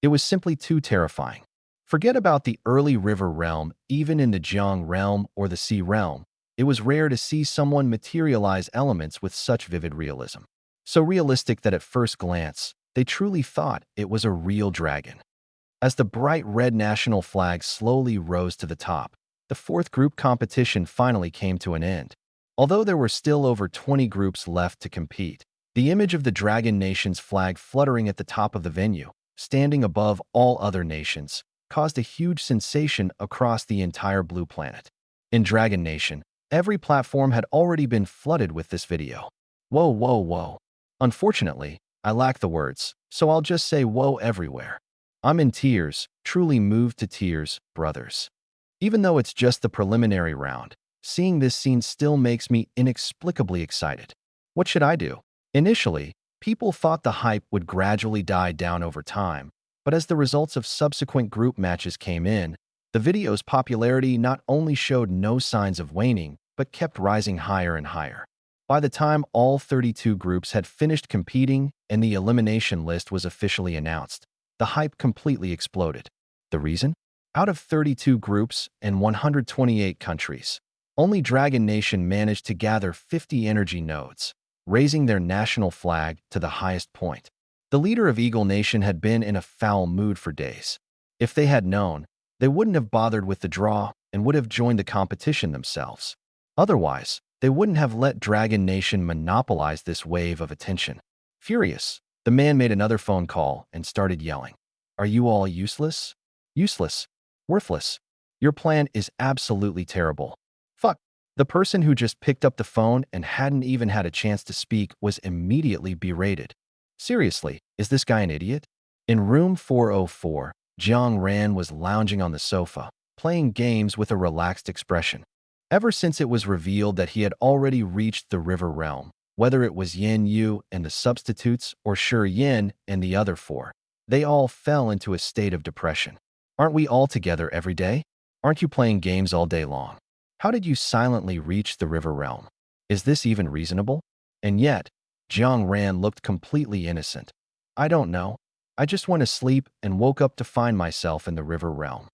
It was simply too terrifying. Forget about the early River Realm, even in the Jiang Realm or the Sea Realm, it was rare to see someone materialize elements with such vivid realism. So realistic that at first glance, they truly thought it was a real dragon. As the bright red national flag slowly rose to the top, the fourth group competition finally came to an end. Although there were still over 20 groups left to compete, the image of the Dragon Nation's flag fluttering at the top of the venue, standing above all other nations, caused a huge sensation across the entire blue planet. In Dragon Nation, every platform had already been flooded with this video. Whoa, whoa, whoa. Unfortunately, I lack the words, so I'll just say whoa everywhere. I'm in tears, truly moved to tears, brothers. Even though it's just the preliminary round, seeing this scene still makes me inexplicably excited. What should I do? Initially, people thought the hype would gradually die down over time, but as the results of subsequent group matches came in, the video's popularity not only showed no signs of waning, but kept rising higher and higher. By the time all 32 groups had finished competing and the elimination list was officially announced, the hype completely exploded. The reason? Out of 32 groups and 128 countries, only Dragon Nation managed to gather 50 energy nodes, raising their national flag to the highest point. The leader of Eagle Nation had been in a foul mood for days. If they had known, they wouldn't have bothered with the draw and would have joined the competition themselves. Otherwise, they wouldn't have let Dragon Nation monopolize this wave of attention. Furious, the man made another phone call and started yelling. "Are you all useless? Useless. Worthless. Your plan is absolutely terrible. Fuck." The person who just picked up the phone and hadn't even had a chance to speak was immediately berated. Seriously, is this guy an idiot? In room 404, Jiang Ran was lounging on the sofa, playing games with a relaxed expression. Ever since it was revealed that he had already reached the River Realm, whether it was Yin Yu and the substitutes or Shi Yin and the other 4, they all fell into a state of depression. Aren't we all together every day? Aren't you playing games all day long? How did you silently reach the River Realm? Is this even reasonable? And yet, Jiang Ran looked completely innocent. I don't know. I just went to sleep and woke up to find myself in the River Realm.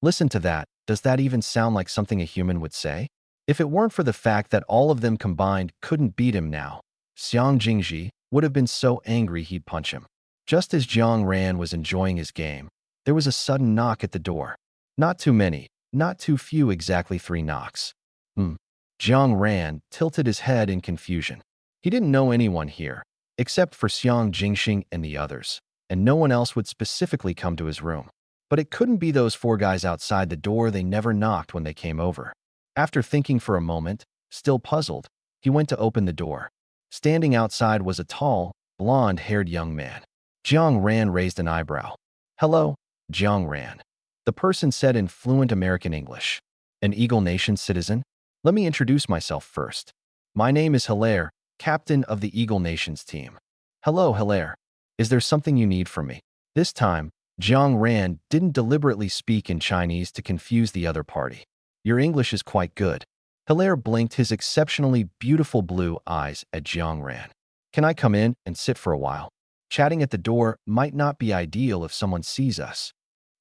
Listen to that. Does that even sound like something a human would say? If it weren't for the fact that all of them combined couldn't beat him now, Xiang Jingji would have been so angry he'd punch him. Just as Jiang Ran was enjoying his game, there was a sudden knock at the door. Not too many, not too few, exactly 3 knocks. Jiang Ran tilted his head in confusion. He didn't know anyone here, except for Xiang Jingxing and the others, and no one else would specifically come to his room. But it couldn't be those 4 guys outside the door. They never knocked when they came over. After thinking for a moment, still puzzled, he went to open the door. Standing outside was a tall, blonde-haired young man. Jiang Ran raised an eyebrow. "Hello, Jiang Ran," the person said in fluent American English. "An Eagle Nation citizen? Let me introduce myself first. My name is Hilaire, captain of the Eagle Nation's team." "Hello, Hilaire. Is there something you need from me?" This time, Jiang Ran didn't deliberately speak in Chinese to confuse the other party. "Your English is quite good." Hilaire blinked his exceptionally beautiful blue eyes at Jiang Ran. "Can I come in and sit for a while? Chatting at the door might not be ideal if someone sees us."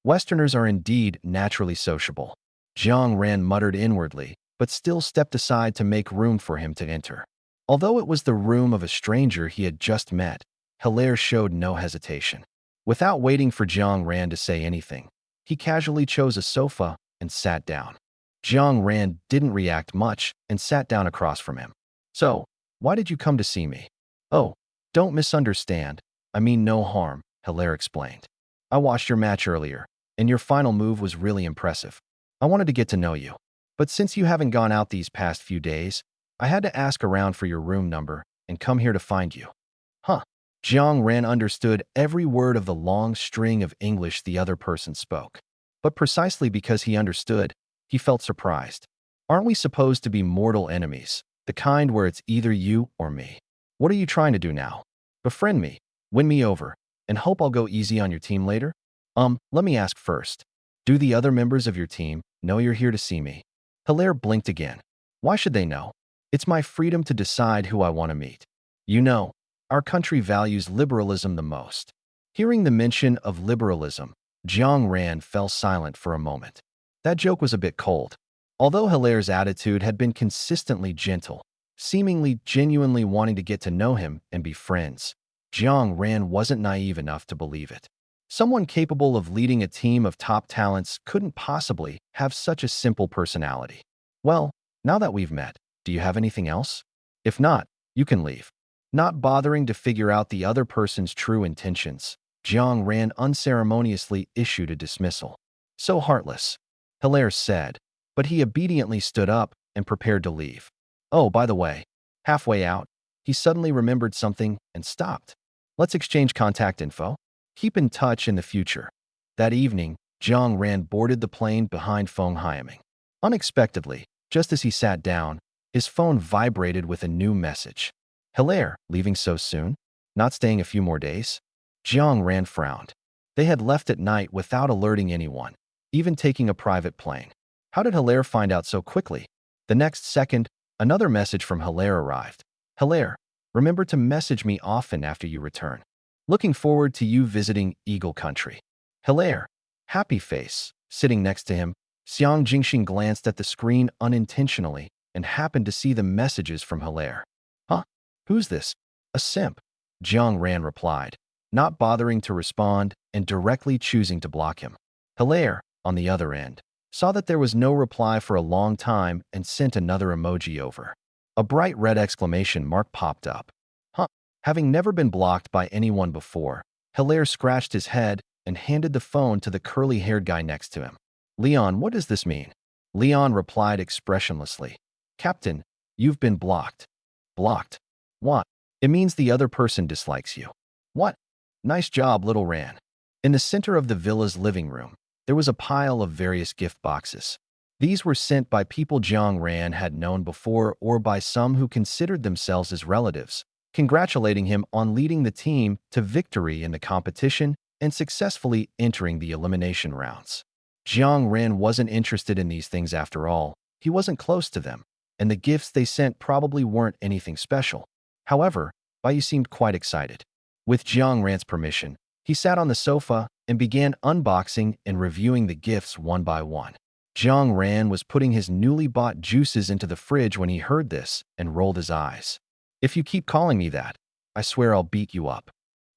Westerners are indeed naturally sociable. Jiang Ran muttered inwardly, but still stepped aside to make room for him to enter. Although it was the room of a stranger he had just met, Hilaire showed no hesitation. Without waiting for Jiang Ran to say anything, he casually chose a sofa and sat down. Jiang Ran didn't react much and sat down across from him. So, why did you come to see me? Oh, don't misunderstand. I mean no harm, Hilaire explained. I watched your match earlier, and your final move was really impressive. I wanted to get to know you. But since you haven't gone out these past few days, I had to ask around for your room number and come here to find you. Huh. Jiang Ran understood every word of the long string of English the other person spoke. But precisely because he understood, he felt surprised. Aren't we supposed to be mortal enemies, the kind where it's either you or me? What are you trying to do now? Befriend me, win me over, and hope I'll go easy on your team later? Let me ask first. Do the other members of your team know you're here to see me? Hilaire blinked again. Why should they know? It's my freedom to decide who I want to meet. You know, our country values liberalism the most. Hearing the mention of liberalism, Jiang Ran fell silent for a moment. That joke was a bit cold. Although Hilaire's attitude had been consistently gentle, seemingly genuinely wanting to get to know him and be friends, Jiang Ran wasn't naive enough to believe it. Someone capable of leading a team of top talents couldn't possibly have such a simple personality. Well, now that we've met, do you have anything else? If not, you can leave. Not bothering to figure out the other person's true intentions, Jiang Ran unceremoniously issued a dismissal. So heartless, Hilaire said, but he obediently stood up and prepared to leave. Oh, by the way, halfway out, he suddenly remembered something and stopped. Let's exchange contact info. Keep in touch in the future. That evening, Jiang Ran boarded the plane behind Feng Haiming. Unexpectedly, just as he sat down, his phone vibrated with a new message. Hilaire, leaving so soon? Not staying a few more days? Jiang Ran frowned. They had left at night without alerting anyone, even taking a private plane. How did Hilaire find out so quickly? The next second, another message from Hilaire arrived. Hilaire, remember to message me often after you return. Looking forward to you visiting Eagle Country. Hilaire, happy face, sitting next to him, Xiang Jingxing glanced at the screen unintentionally and happened to see the messages from Hilaire. Huh? Who's this? A simp, Jiang Ran replied, not bothering to respond and directly choosing to block him. Hilaire, on the other end, saw that there was no reply for a long time and sent another emoji over. A bright red exclamation mark popped up. Huh? Having never been blocked by anyone before, Hilaire scratched his head and handed the phone to the curly-haired guy next to him. Leon, what does this mean? Leon replied expressionlessly. Captain, you've been blocked. Blocked? What? It means the other person dislikes you. What? Nice job, little Ran. In the center of the villa's living room, there was a pile of various gift boxes. These were sent by people Jiang Ran had known before or by some who considered themselves as relatives, congratulating him on leading the team to victory in the competition and successfully entering the elimination rounds. Jiang Ran wasn't interested in these things after all. He wasn't close to them, and the gifts they sent probably weren't anything special. However, Bai Yu seemed quite excited. With Jiang Ran's permission, he sat on the sofa and began unboxing and reviewing the gifts one by one. Jiang Ran was putting his newly bought juices into the fridge when he heard this and rolled his eyes. If you keep calling me that, I swear I'll beat you up.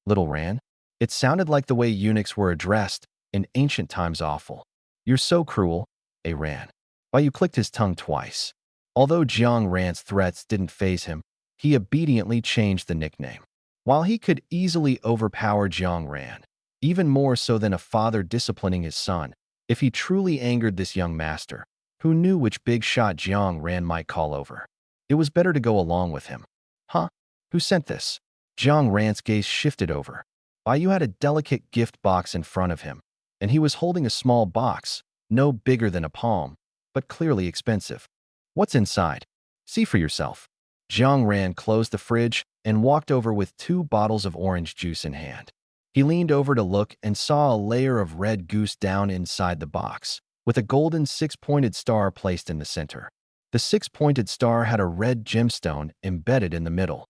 Little Ran? It sounded like the way eunuchs were addressed in ancient times. Awful. You're so cruel, Ran. Bai Yu clicked his tongue twice. Although Jiang Ran's threats didn't faze him, he obediently changed the nickname. While he could easily overpower Jiang Ran, even more so than a father disciplining his son, if he truly angered this young master, who knew which big shot Jiang Ran might call over, it was better to go along with him. Huh? Who sent this? Jiang Ran's gaze shifted over. Bai Yu had a delicate gift box in front of him, and he was holding a small box, no bigger than a palm, but clearly expensive. What's inside? See for yourself. Jiang Ran closed the fridge and walked over with 2 bottles of orange juice in hand. He leaned over to look and saw a layer of red goose down inside the box, with a golden 6-pointed star placed in the center. The 6-pointed star had a red gemstone embedded in the middle.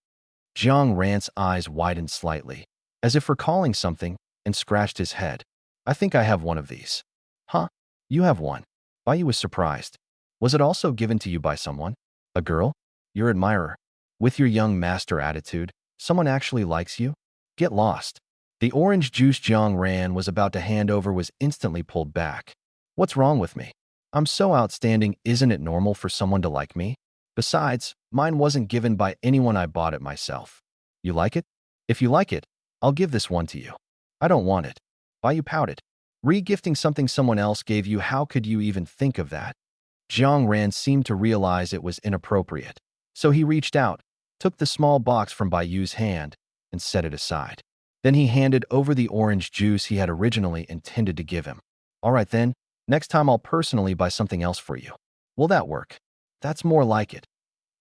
Jiang Ran's eyes widened slightly, as if recalling something, and scratched his head. I think I have one of these. Huh? You have one? Bai Yu was surprised. Was it also given to you by someone? A girl? Your admirer? With your young master attitude, someone actually likes you? Get lost. The orange juice Jiang Ran was about to hand over was instantly pulled back. What's wrong with me? I'm so outstanding, isn't it normal for someone to like me? Besides, mine wasn't given by anyone, I bought it myself. You like it? If you like it, I'll give this one to you. I don't want it. Why you pouted? Re-gifting something someone else gave you, how could you even think of that? Jiang Ran seemed to realize it was inappropriate. So he reached out, took the small box from Baiyu's hand, and set it aside. Then he handed over the orange juice he had originally intended to give him. All right then, next time I'll personally buy something else for you. Will that work? That's more like it.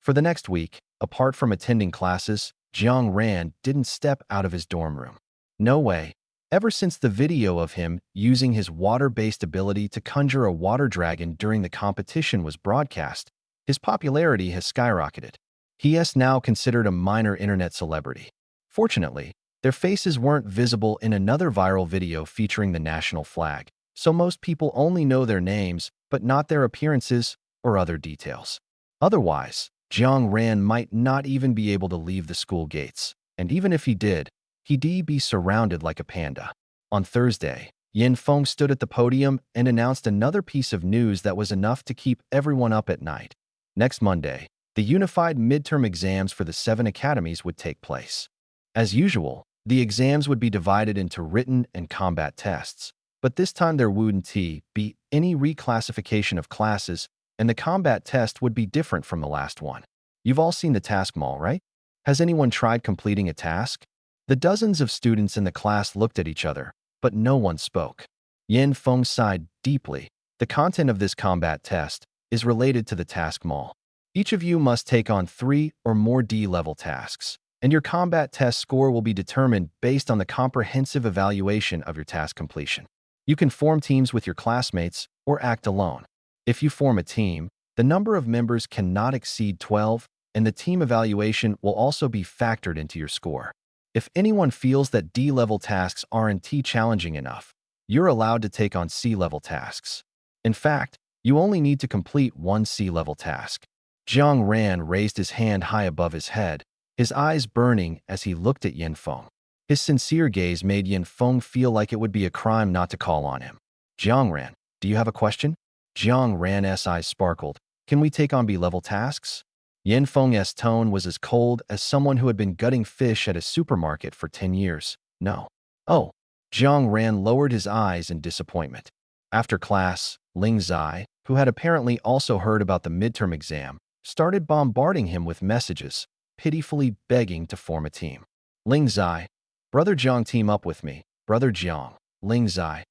For the next week, apart from attending classes, Jiang Ran didn't step out of his dorm room. No way. Ever since the video of him using his water-based ability to conjure a water dragon during the competition was broadcast, his popularity has skyrocketed. He is now considered a minor internet celebrity. Fortunately, their faces weren't visible in another viral video featuring the national flag, so most people only know their names, but not their appearances or other details. Otherwise, Jiang Ran might not even be able to leave the school gates, and even if he did, he'd be surrounded like a panda. On Thursday, Yin Feng stood at the podium and announced another piece of news that was enough to keep everyone up at night. Next Monday, the unified midterm exams for the 7 academies would take place. As usual, the exams would be divided into written and combat tests, but this time there wouldn't be any reclassification of classes, and the combat test would be different from the last one. You've all seen the task mall, right? Has anyone tried completing a task? The dozens of students in the class looked at each other, but no one spoke. Yin Feng sighed deeply. The content of this combat test is related to the task mall. Each of you must take on 3 or more D-level tasks, and your combat test score will be determined based on the comprehensive evaluation of your task completion. You can form teams with your classmates or act alone. If you form a team, the number of members cannot exceed 12, and the team evaluation will also be factored into your score. If anyone feels that D-level tasks aren't challenging enough, you're allowed to take on C-level tasks. In fact, you only need to complete 1 C-level task. Jiang Ran raised his hand high above his head, his eyes burning as he looked at Yin Feng. His sincere gaze made Yin Feng feel like it would be a crime not to call on him. Jiang Ran, do you have a question? Jiang Ran's eyes sparkled. Can we take on B-level tasks? Yin Feng's tone was as cold as someone who had been gutting fish at a supermarket for 10 years. No. Oh. Jiang Ran lowered his eyes in disappointment. After class, Ling Zai, who had apparently also heard about the midterm exam, started bombarding him with messages, pitifully begging to form a team. Ling Zai, Brother Jiang, team up with me. Brother Jiang, Ling Zai,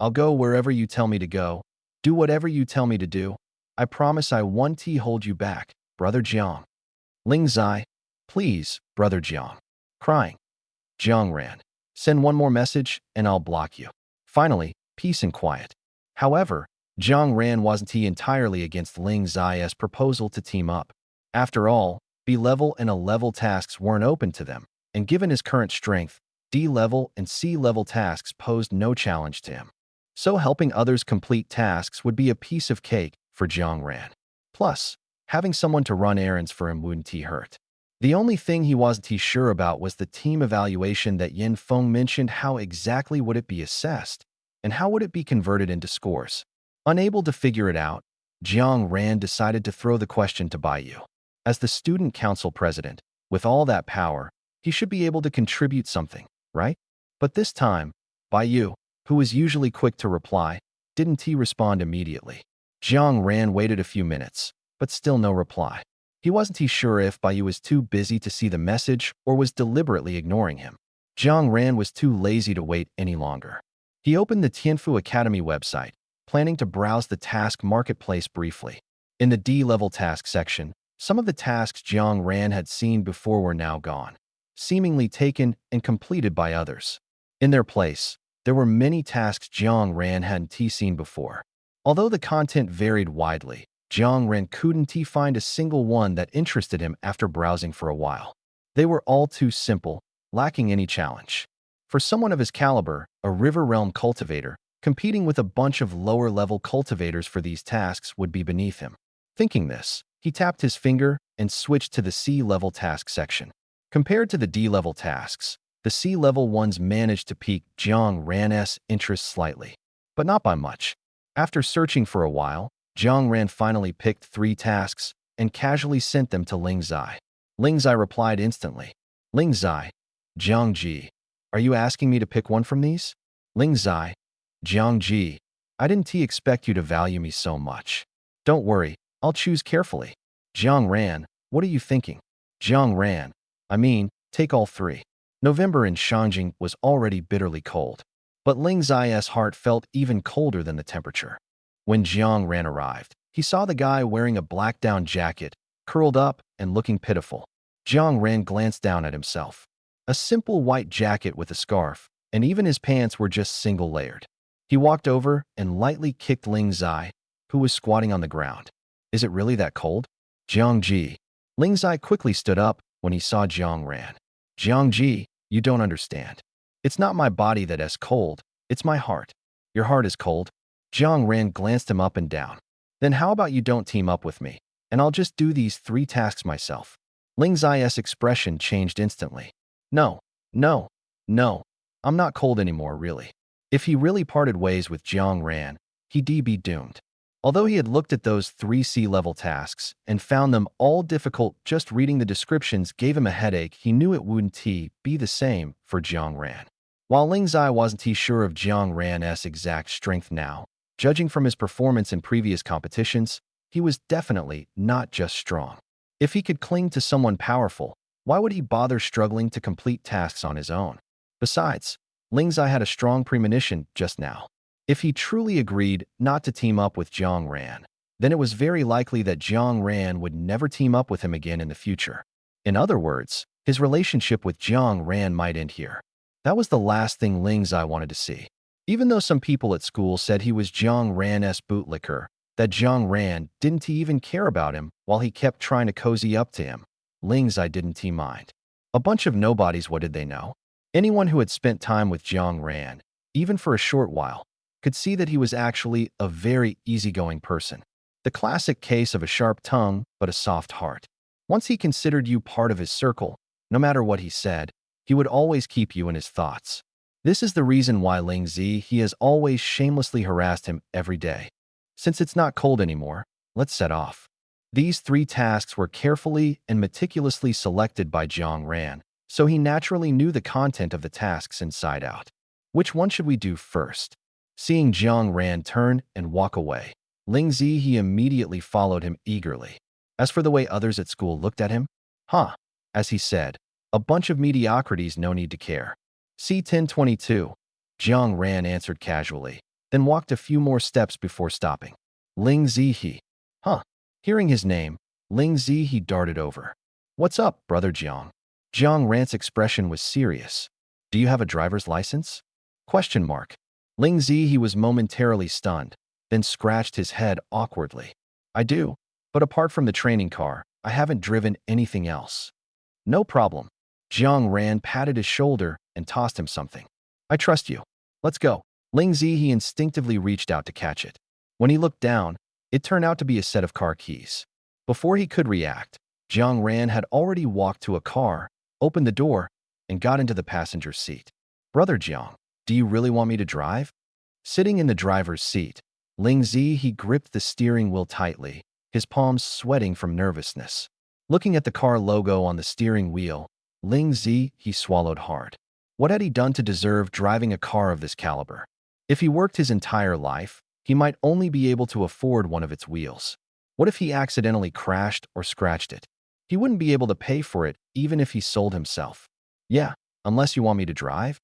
I'll go wherever you tell me to go. Do whatever you tell me to do. I promise I won't hold you back, Brother Jiang. Ling Zai, please, Brother Jiang. Crying. Jiang Ran, send one more message and I'll block you. Finally, peace and quiet. However, Jiang Ran wasn't entirely against Ling Zai's proposal to team up. After all, B-level and A-level tasks weren't open to them, and given his current strength, D-level and C-level tasks posed no challenge to him. So helping others complete tasks would be a piece of cake for Jiang Ran. Plus, having someone to run errands for him wouldn't hurt. The only thing he wasn't sure about was the team evaluation that Yin Feng mentioned. How exactly would it be assessed? And how would it be converted into scores? Unable to figure it out, Jiang Ran decided to throw the question to Baiyu. As the student council president, with all that power, he should be able to contribute something, right? But this time, Baiyu, who was usually quick to reply, didn't respond immediately. Jiang Ran waited a few minutes, but still no reply. He wasn't sure if Baiyu was too busy to see the message or was deliberately ignoring him. Jiang Ran was too lazy to wait any longer. He opened the Tianfu Academy website, planning to browse the task marketplace briefly. In the D-level task section, some of the tasks Jiang Ran had seen before were now gone, seemingly taken and completed by others. In their place, there were many tasks Jiang Ran hadn't seen before. Although the content varied widely, Jiang Ran couldn't find a single one that interested him after browsing for a while. They were all too simple, lacking any challenge. For someone of his caliber, a River Realm cultivator, competing with a bunch of lower-level cultivators for these tasks would be beneath him. Thinking this, he tapped his finger and switched to the C-level task section. Compared to the D-level tasks, the C-level ones managed to pique Jiang Ran's interest slightly, but not by much. After searching for a while, Jiang Ran finally picked 3 tasks and casually sent them to Ling Zai. Ling Zai replied instantly. Ling Zai, Jiang Ji, are you asking me to pick one from these? Ling Zai, Jiang Ji, I didn't expect you to value me so much. Don't worry, I'll choose carefully. Jiang Ran, what are you thinking? Jiang Ran, I mean, take all 3. November in Shangjing was already bitterly cold, but Ling Zai's heart felt even colder than the temperature. When Jiang Ran arrived, he saw the guy wearing a black down jacket, curled up and looking pitiful. Jiang Ran glanced down at himself. A simple white jacket with a scarf, and even his pants were just single-layered. He walked over and lightly kicked Ling Zai, who was squatting on the ground. Is it really that cold? Jiang Ji. Ling Zai quickly stood up when he saw Jiang Ran. Jiang Ji, you don't understand. It's not my body that is cold, it's my heart. Your heart is cold? Jiang Ran glanced him up and down. Then how about you don't team up with me, and I'll just do these 3 tasks myself. Ling Zai's expression changed instantly. No, no, no. I'm not cold anymore, really. If he really parted ways with Jiang Ran, he'd be doomed. Although he had looked at those 3 sea-level tasks and found them all difficult, just reading the descriptions gave him a headache. He knew it wouldn't be the same for Jiang Ran. While Ling Zai wasn't sure of Jiang Ran's exact strength now, judging from his performance in previous competitions, he was definitely not just strong. If he could cling to someone powerful, why would he bother struggling to complete tasks on his own? Besides, Ling Zai had a strong premonition just now. If he truly agreed not to team up with Jiang Ran, then it was very likely that Jiang Ran would never team up with him again in the future. In other words, his relationship with Jiang Ran might end here. That was the last thing Ling Zai wanted to see. Even though some people at school said he was Jiang Ran's bootlicker, that Jiang Ran didn't even care about him while he kept trying to cozy up to him, Ling Zai didn't mind. A bunch of nobodies, what did they know? Anyone who had spent time with Jiang Ran, even for a short while, could see that he was actually a very easygoing person. The classic case of a sharp tongue but a soft heart. Once he considered you part of his circle, no matter what he said, he would always keep you in his thoughts. This is the reason why Ling Zi he has always shamelessly harassed him every day. Since it's not cold anymore, let's set off. These 3 tasks were carefully and meticulously selected by Jiang Ran, so he naturally knew the content of the tasks inside out. Which one should we do first? Seeing Jiang Ran turn and walk away, Ling Zi he immediately followed him eagerly. As for the way others at school looked at him, as he said, a bunch of mediocrities, no need to care. C1022. Jiang Ran answered casually, then walked a few more steps before stopping. Ling Zi he. Hearing his name, Ling Zi he darted over. What's up, brother Jiang? Jiang Ran's expression was serious. Do you have a driver's license? Question mark. Ling Zi he was momentarily stunned, then scratched his head awkwardly. I do, but apart from the training car, I haven't driven anything else. No problem. Jiang Ran patted his shoulder and tossed him something. I trust you. Let's go. Ling Zi he instinctively reached out to catch it. When he looked down, it turned out to be a set of car keys. Before he could react, Jiang Ran had already walked to a car, opened the door, and got into the passenger seat. Brother Jiang, do you really want me to drive? Sitting in the driver's seat, Ling Zi he gripped the steering wheel tightly, his palms sweating from nervousness. Looking at the car logo on the steering wheel, Ling Zi he swallowed hard. What had he done to deserve driving a car of this caliber? If he worked his entire life, he might only be able to afford one of its wheels. What if he accidentally crashed or scratched it? He wouldn't be able to pay for it even if he sold himself. Yeah, unless you want me to drive?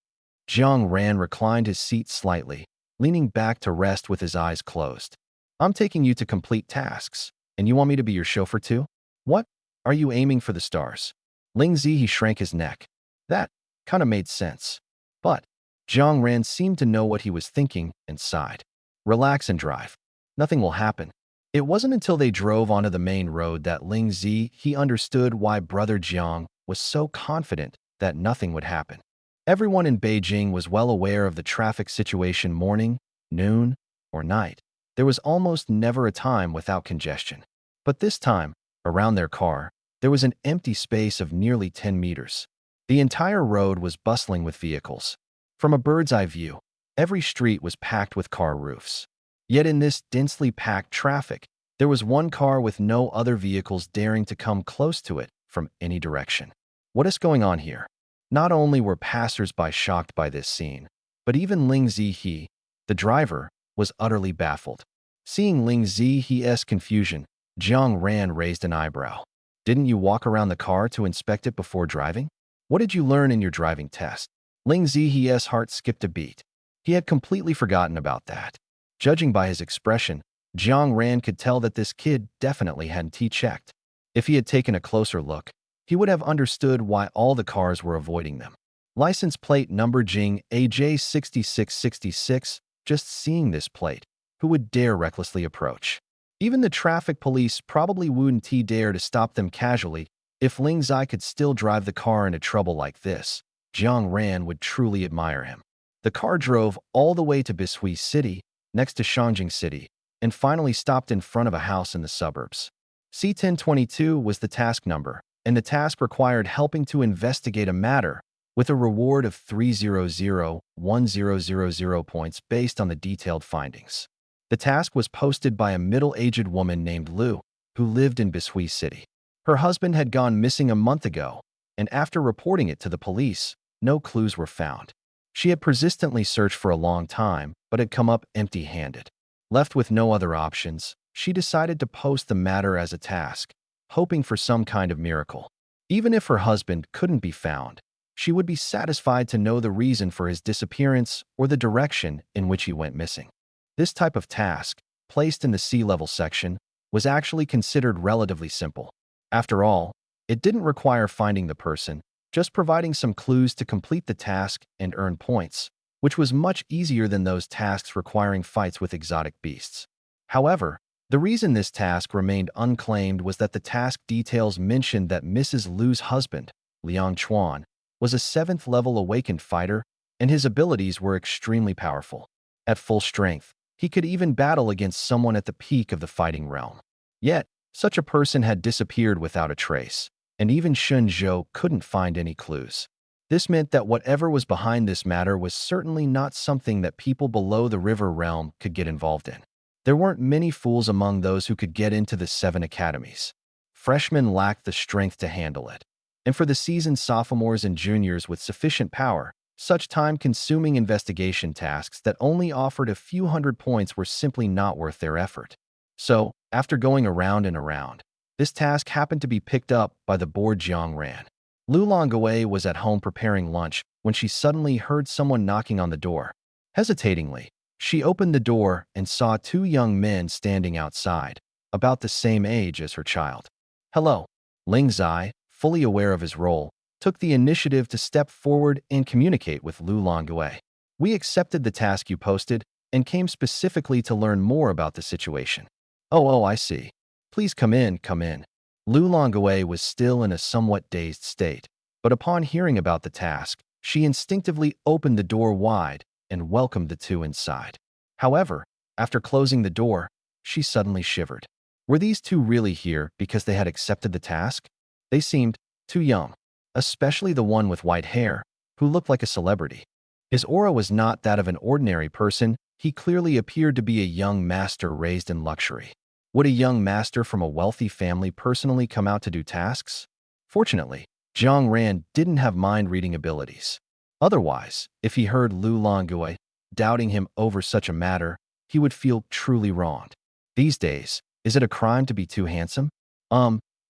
Jiang Ran reclined his seat slightly, leaning back to rest with his eyes closed. I'm taking you to complete tasks, and you want me to be your chauffeur too? What? Are you aiming for the stars? Ling Zi he shrank his neck. That kind of made sense. But Jiang Ran seemed to know what he was thinking and sighed. Relax and drive. Nothing will happen. It wasn't until they drove onto the main road that Ling Zi he understood why brother Jiang was so confident that nothing would happen. Everyone in Beijing was well aware of the traffic situation morning, noon, or night. There was almost never a time without congestion. But this time, around their car, there was an empty space of nearly 10 meters. The entire road was bustling with vehicles. From a bird's eye view, every street was packed with car roofs. Yet in this densely packed traffic, there was one car with no other vehicles daring to come close to it from any direction. What is going on here? Not only were passers-by shocked by this scene, but even Ling Zihe, the driver, was utterly baffled. Seeing Ling Zihe's confusion, Jiang Ran raised an eyebrow. Didn't you walk around the car to inspect it before driving? What did you learn in your driving test? Ling Zihe's heart skipped a beat. He had completely forgotten about that. Judging by his expression, Jiang Ran could tell that this kid definitely hadn't T-checked. If he had taken a closer look, he would have understood why all the cars were avoiding them. License plate number Jing AJ6666. Just seeing this plate, who would dare recklessly approach? Even the traffic police probably wouldn't dare to stop them casually. If Ling Zai could still drive the car into trouble like this, Jiang Ran would truly admire him. The car drove all the way to Bishui City, next to Shangjing City, and finally stopped in front of a house in the suburbs. C1022 was the task number, and the task required helping to investigate a matter with a reward of 300,1000 points based on the detailed findings. The task was posted by a middle-aged woman named Lu, who lived in Bishui City. Her husband had gone missing a month ago, and after reporting it to the police, no clues were found. She had persistently searched for a long time, but had come up empty-handed. Left with no other options, she decided to post the matter as a task, hoping for some kind of miracle. Even if her husband couldn't be found, she would be satisfied to know the reason for his disappearance or the direction in which he went missing. This type of task, placed in the sea-level section, was actually considered relatively simple. After all, it didn't require finding the person, just providing some clues to complete the task and earn points, which was much easier than those tasks requiring fights with exotic beasts. However, the reason this task remained unclaimed was that the task details mentioned that Mrs. Lu's husband, Liang Chuan, was a 7th-level awakened fighter, and his abilities were extremely powerful. At full strength, he could even battle against someone at the peak of the fighting realm. Yet, such a person had disappeared without a trace, and even Shun Zhou couldn't find any clues. This meant that whatever was behind this matter was certainly not something that people below the river realm could get involved in. There weren't many fools among those who could get into the 7 academies. Freshmen lacked the strength to handle it. And for the seasoned sophomores and juniors with sufficient power, such time-consuming investigation tasks that only offered a few hundred points were simply not worth their effort. So, after going around and around, this task happened to be picked up by the bored Jiang Ran. Lu Longwei was at home preparing lunch when she suddenly heard someone knocking on the door. Hesitatingly, she opened the door and saw 2 young men standing outside, about the same age as her child. "Hello." Ling Zai, fully aware of his role, took the initiative to step forward and communicate with Lu Longwei. "We accepted the task you posted and came specifically to learn more about the situation." Oh, I see. Please come in, come in." Lu Longwei was still in a somewhat dazed state, but upon hearing about the task, she instinctively opened the door wide and welcomed the 2 inside. However, after closing the door, she suddenly shivered. Were these 2 really here because they had accepted the task? They seemed too young, especially the one with white hair, who looked like a celebrity. His aura was not that of an ordinary person. He clearly appeared to be a young master raised in luxury. Would a young master from a wealthy family personally come out to do tasks? Fortunately, Jiang Ran didn't have mind-reading abilities. Otherwise, if he heard Lu Longwei doubting him over such a matter, he would feel truly wronged. These days, is it a crime to be too handsome?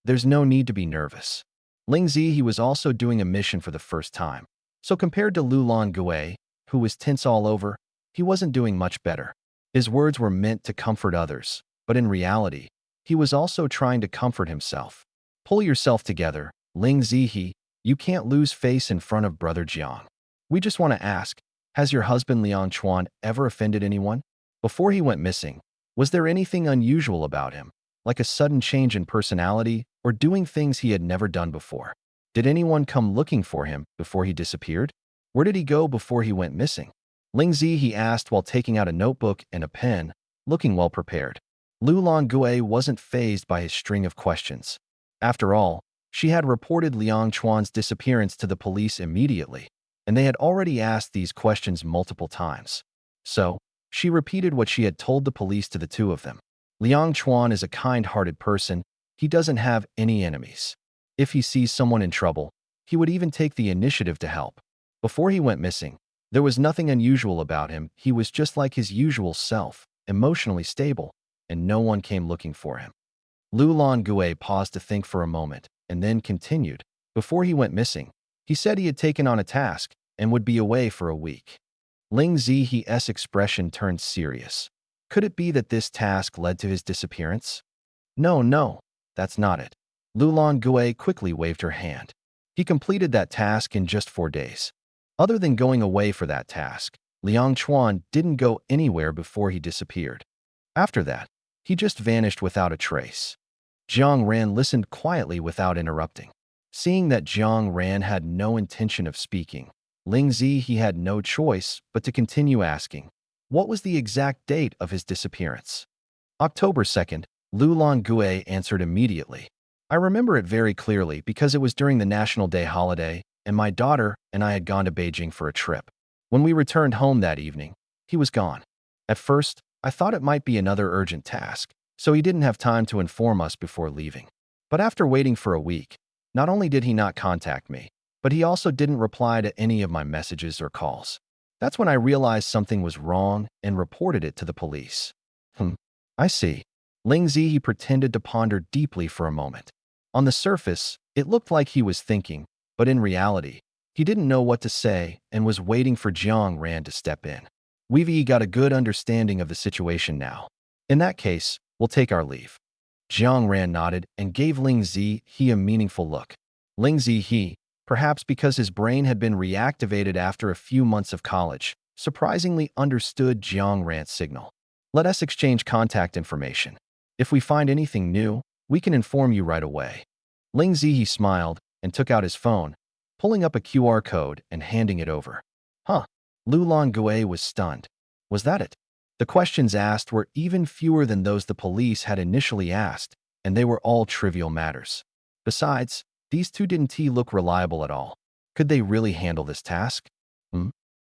There's no need to be nervous. Ling Zihe was also doing a mission for the first time, so compared to Lu Longwei, who was tense all over, he wasn't doing much better. His words were meant to comfort others, but in reality, he was also trying to comfort himself. "Pull yourself together, Ling Zihe. You can't lose face in front of Brother Jiang. We just want to ask, has your husband Liang Chuan ever offended anyone? Before he went missing, was there anything unusual about him, like a sudden change in personality or doing things he had never done before? Did anyone come looking for him before he disappeared? Where did he go before he went missing?" Ling Zihe asked while taking out a notebook and a pen, looking well prepared. Lu Longwei wasn't fazed by his string of questions. After all, she had reported Liang Chuan's disappearance to the police immediately, and they had already asked these questions multiple times. So, She repeated what she had told the police to the two of them. Liang Chuan is a kind-hearted person. He doesn't have any enemies. If he sees someone in trouble, he would even take the initiative to help. Before he went missing, there was nothing unusual about him. He was just like his usual self, emotionally stable, and no one came looking for him. Lu Longue paused to think for a moment, and then continued. Before he went missing, he said he had taken on a task and would be away for a week. Ling Zihe's expression turned serious. Could it be that this task led to his disappearance? No, that's not it. Lu Longue quickly waved her hand. He completed that task in just 4 days. Other than going away for that task, Liang Chuan didn't go anywhere before he disappeared. After that, he just vanished without a trace. Jiang Ran listened quietly without interrupting. Seeing that Jiang Ran had no intention of speaking, Ling Zihe had no choice but to continue asking, what was the exact date of his disappearance? October 2nd, Lu Longue answered immediately. I remember it very clearly because it was during the National Day holiday, and my daughter and I had gone to Beijing for a trip. When we returned home that evening, he was gone. At first, I thought it might be another urgent task, so he didn't have time to inform us before leaving. But after waiting for a week, not only did he not contact me, but he also didn't reply to any of my messages or calls. That's when I realized something was wrong and reported it to the police. I see. Ling Zihe pretended to ponder deeply for a moment. On the surface, it looked like he was thinking, but in reality, he didn't know what to say and was waiting for Jiang Ran to step in. We've got a good understanding of the situation now. In that case, we'll take our leave. Jiang Ran nodded and gave Ling Zihe a meaningful look. Ling Zihe, perhaps because his brain had been reactivated after a few months of college, surprisingly understood Jiang Ran's signal. Let us exchange contact information. If we find anything new, we can inform you right away. Ling Zihe smiled and took out his phone, pulling up a QR code and handing it over. Lu Longue was stunned. Was that it? The questions asked were even fewer than those the police had initially asked, and they were all trivial matters. Besides, these two didn't look reliable at all. Could they really handle this task?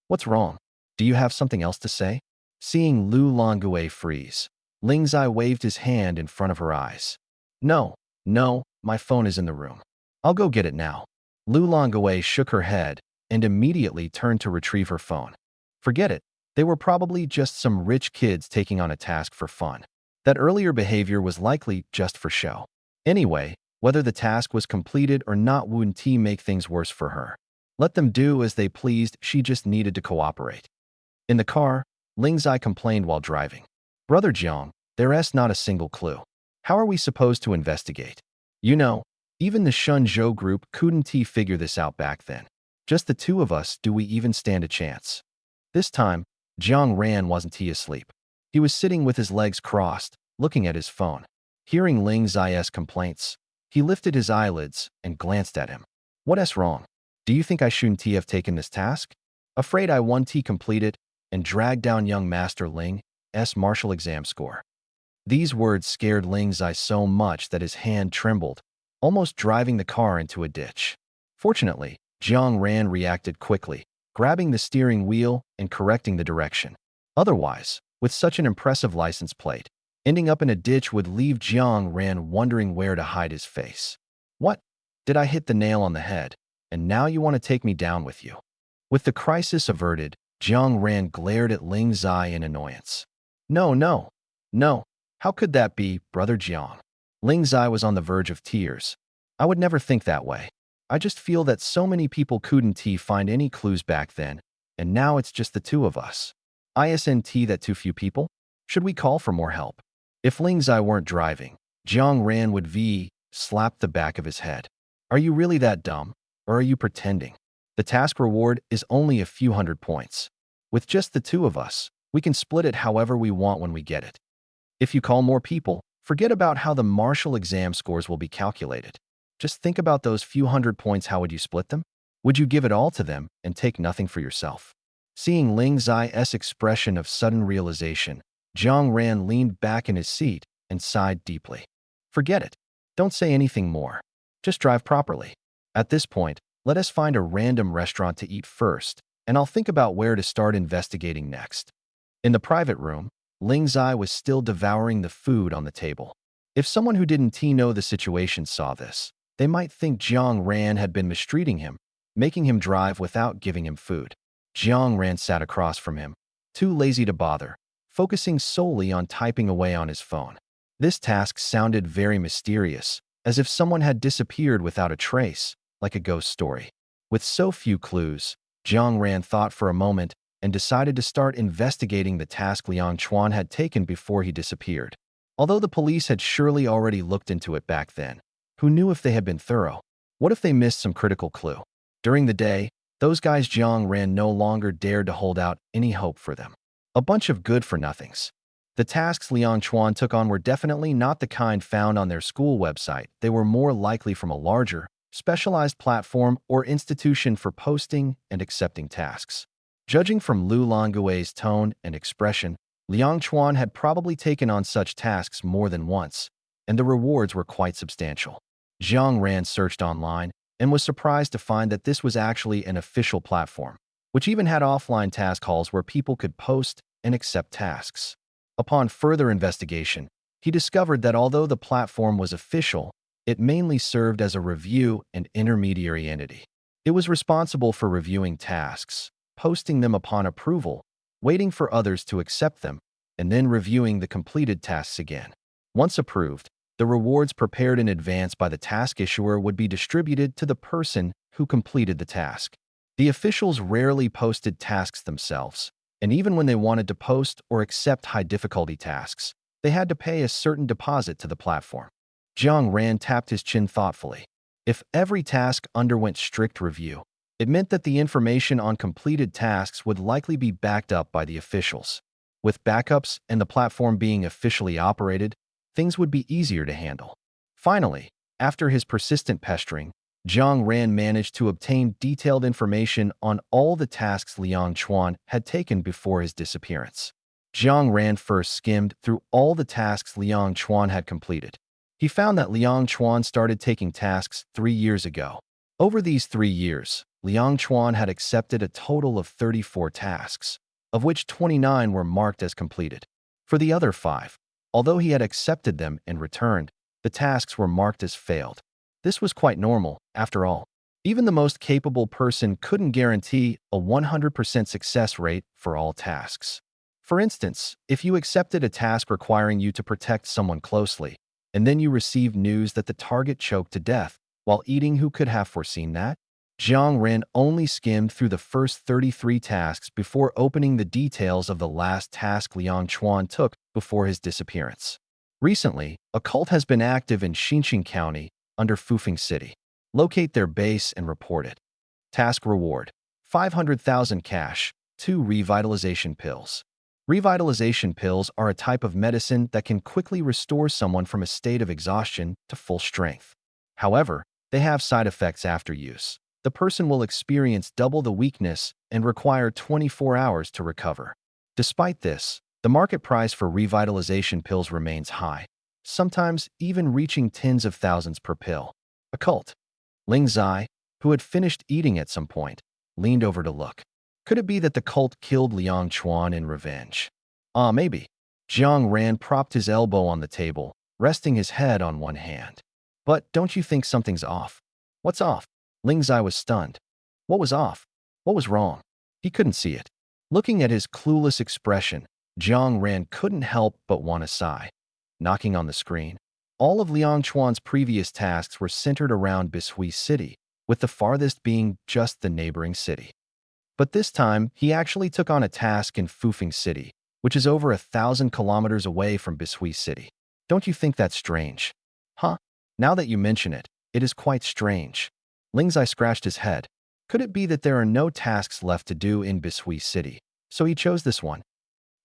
What's wrong? Do you have something else to say? Seeing Lu Longue freeze, Ling Zai waved his hand in front of her eyes. No, my phone is in the room. I'll go get it now. Lu Longue shook her head and immediately turned to retrieve her phone. Forget it. They were probably just some rich kids taking on a task for fun. That earlier behavior was likely just for show. Anyway, whether the task was completed or not wouldn't make things worse for her. Let them do as they pleased, she just needed to cooperate. In the car, Ling Zai complained while driving. Brother Jiang, there's not a single clue. How are we supposed to investigate? You know, even the Shenzhou group couldn't figure this out back then. Just the two of us, do we even stand a chance? This time, Jiang Ran wasn't asleep. He was sitting with his legs crossed, looking at his phone. Hearing Ling Zai's complaints, he lifted his eyelids and glanced at him. What's wrong? Do you think I shouldn't have taken this task? Afraid I won't complete it and drag down young Master Ling's martial exam score. These words scared Ling Zai so much that his hand trembled, almost driving the car into a ditch. Fortunately, Jiang Ran reacted quickly, grabbing the steering wheel and correcting the direction. Otherwise, with such an impressive license plate, ending up in a ditch would leave Jiang Ran wondering where to hide his face. What? Did I hit the nail on the head, and now you want to take me down with you? With the crisis averted, Jiang Ran glared at Ling Zai in annoyance. No. How could that be, Brother Jiang? Ling Zai was on the verge of tears. I would never think that way. I just feel that so many people couldn't find any clues back then, and now it's just the two of us. Isn't that too few people? Should we call for more help? If Ling Zai weren't driving, Jiang Ran would slap the back of his head. Are you really that dumb, or are you pretending? The task reward is only a few hundred points. With just the two of us, we can split it however we want when we get it. If you call more people, forget about how the martial exam scores will be calculated. Just think about those few hundred points. How would you split them? Would you give it all to them and take nothing for yourself? Seeing Ling Zai's expression of sudden realization, Jiang Ran leaned back in his seat and sighed deeply. Forget it. Don't say anything more. Just drive properly. At this point, let us find a random restaurant to eat first, and I'll think about where to start investigating next. In the private room, Ling Zai was still devouring the food on the table. If someone who didn't know the situation saw this, they might think Jiang Ran had been mistreating him, making him drive without giving him food. Jiang Ran sat across from him, too lazy to bother, focusing solely on typing away on his phone. This task sounded very mysterious, as if someone had disappeared without a trace, like a ghost story. With so few clues, Jiang Ran thought for a moment and decided to start investigating the task Liang Chuan had taken before he disappeared. Although the police had surely already looked into it back then, who knew if they had been thorough? What if they missed some critical clue? During the day, those guys Jiang Ran no longer dared to hold out any hope for them. A bunch of good-for-nothings. The tasks Liang Chuan took on were definitely not the kind found on their school website. They were more likely from a larger, specialized platform or institution for posting and accepting tasks. Judging from Lu Longue's tone and expression, Liang Chuan had probably taken on such tasks more than once, and the rewards were quite substantial. Jiang Ran searched online and was surprised to find that this was actually an official platform, which even had offline task halls where people could post and accept tasks. Upon further investigation, he discovered that although the platform was official, it mainly served as a review and intermediary entity. It was responsible for reviewing tasks, posting them upon approval, waiting for others to accept them, and then reviewing the completed tasks again. Once approved, the rewards prepared in advance by the task issuer would be distributed to the person who completed the task. The officials rarely posted tasks themselves, and even when they wanted to post or accept high-difficulty tasks, they had to pay a certain deposit to the platform. Jiang Ran tapped his chin thoughtfully. If every task underwent strict review, it meant that the information on completed tasks would likely be backed up by the officials. With backups and the platform being officially operated, things would be easier to handle. Finally, after his persistent pestering, Jiang Ran managed to obtain detailed information on all the tasks Liang Chuan had taken before his disappearance. Jiang Ran first skimmed through all the tasks Liang Chuan had completed. He found that Liang Chuan started taking tasks 3 years ago. Over these 3 years, Liang Chuan had accepted a total of 34 tasks, of which 29 were marked as completed. For the other 5, although he had accepted them and returned, the tasks were marked as failed. This was quite normal, after all. Even the most capable person couldn't guarantee a 100% success rate for all tasks. For instance, if you accepted a task requiring you to protect someone closely, and then you received news that the target choked to death while eating, who could have foreseen that? Jiang Ran only skimmed through the first 33 tasks before opening the details of the last task Liang Chuan took before his disappearance. Recently, a cult has been active in Xinqiang County under Fufeng City. Locate their base and report it. Task reward: 500,000 cash, 2 revitalization pills. Revitalization pills are a type of medicine that can quickly restore someone from a state of exhaustion to full strength. However, they have side effects after use. The person will experience double the weakness and require 24 hours to recover. Despite this, the market price for revitalization pills remains high, sometimes even reaching tens of thousands per pill. A cult. Ling Zai, who had finished eating at some point, leaned over to look. Could it be that the cult killed Liang Chuan in revenge? Maybe. Jiang Ran propped his elbow on the table, resting his head on one hand. But don't you think something's off? What's off? Ling Zai was stunned. What was off? What was wrong? He couldn't see it. Looking at his clueless expression, Jiang Ran couldn't help but want to sigh. Knocking on the screen. All of Liang Chuan's previous tasks were centered around Bishui City, with the farthest being just the neighboring city. But this time, he actually took on a task in Fufeng City, which is over 1,000 kilometers away from Bishui City. Don't you think that's strange? Huh? Now that you mention it, it is quite strange. Ling Zai scratched his head. Could it be that there are no tasks left to do in Bishui City, so he chose this one?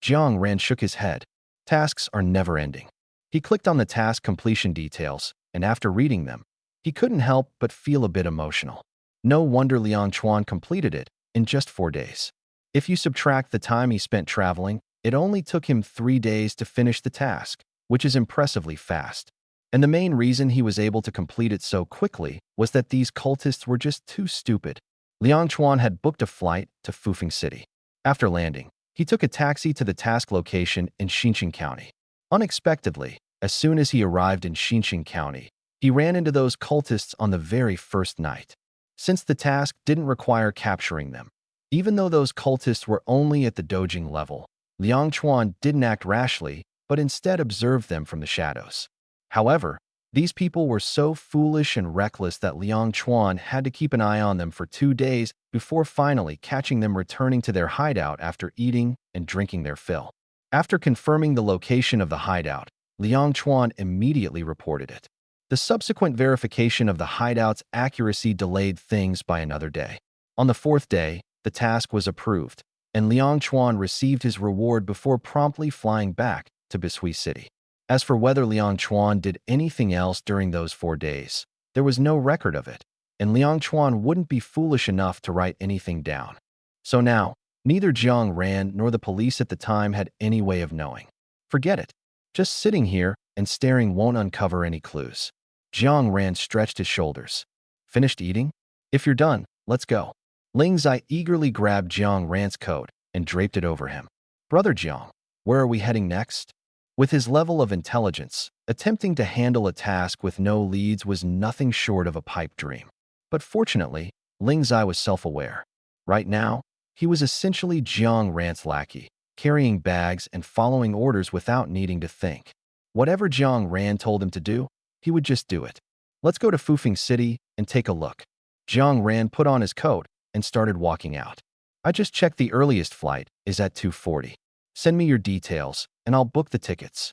Jiang Ran shook his head. Tasks are never ending. He clicked on the task completion details, and after reading them, he couldn't help but feel a bit emotional. No wonder Liang Chuan completed it in just 4 days. If you subtract the time he spent traveling, it only took him 3 days to finish the task, which is impressively fast. And the main reason he was able to complete it so quickly was that these cultists were just too stupid. Liang Chuan had booked a flight to Fufeng City. After landing, He took a taxi to the task location in Xinjiang County. Unexpectedly, as soon as he arrived in Xinjiang County, he ran into those cultists on the very first night. Since the task didn't require capturing them, even though those cultists were only at the dojing level, Liang Chuan didn't act rashly, but instead observed them from the shadows. However, these people were so foolish and reckless that Liang Chuan had to keep an eye on them for 2 days before finally catching them returning to their hideout after eating and drinking their fill. After confirming the location of the hideout, Liang Chuan immediately reported it. The subsequent verification of the hideout's accuracy delayed things by another day. On the 4th day, the task was approved, and Liang Chuan received his reward before promptly flying back to Bishui City. As for whether Liang Chuan did anything else during those 4 days, there was no record of it, and Liang Chuan wouldn't be foolish enough to write anything down. So now, neither Jiang Ran nor the police at the time had any way of knowing. Forget it. Just sitting here and staring won't uncover any clues. Jiang Ran stretched his shoulders. Finished eating? If you're done, let's go. Ling Zai eagerly grabbed Jiang Ran's coat and draped it over him. Brother Jiang, where are we heading next? With his level of intelligence, attempting to handle a task with no leads was nothing short of a pipe dream. But fortunately, Ling Zai was self-aware. Right now, he was essentially Jiang Ran's lackey, carrying bags and following orders without needing to think. Whatever Jiang Ran told him to do, he would just do it. Let's go to Fufeng City and take a look. Jiang Ran put on his coat and started walking out. I just checked the earliest flight is at 2:40. Send me your details, and I'll book the tickets.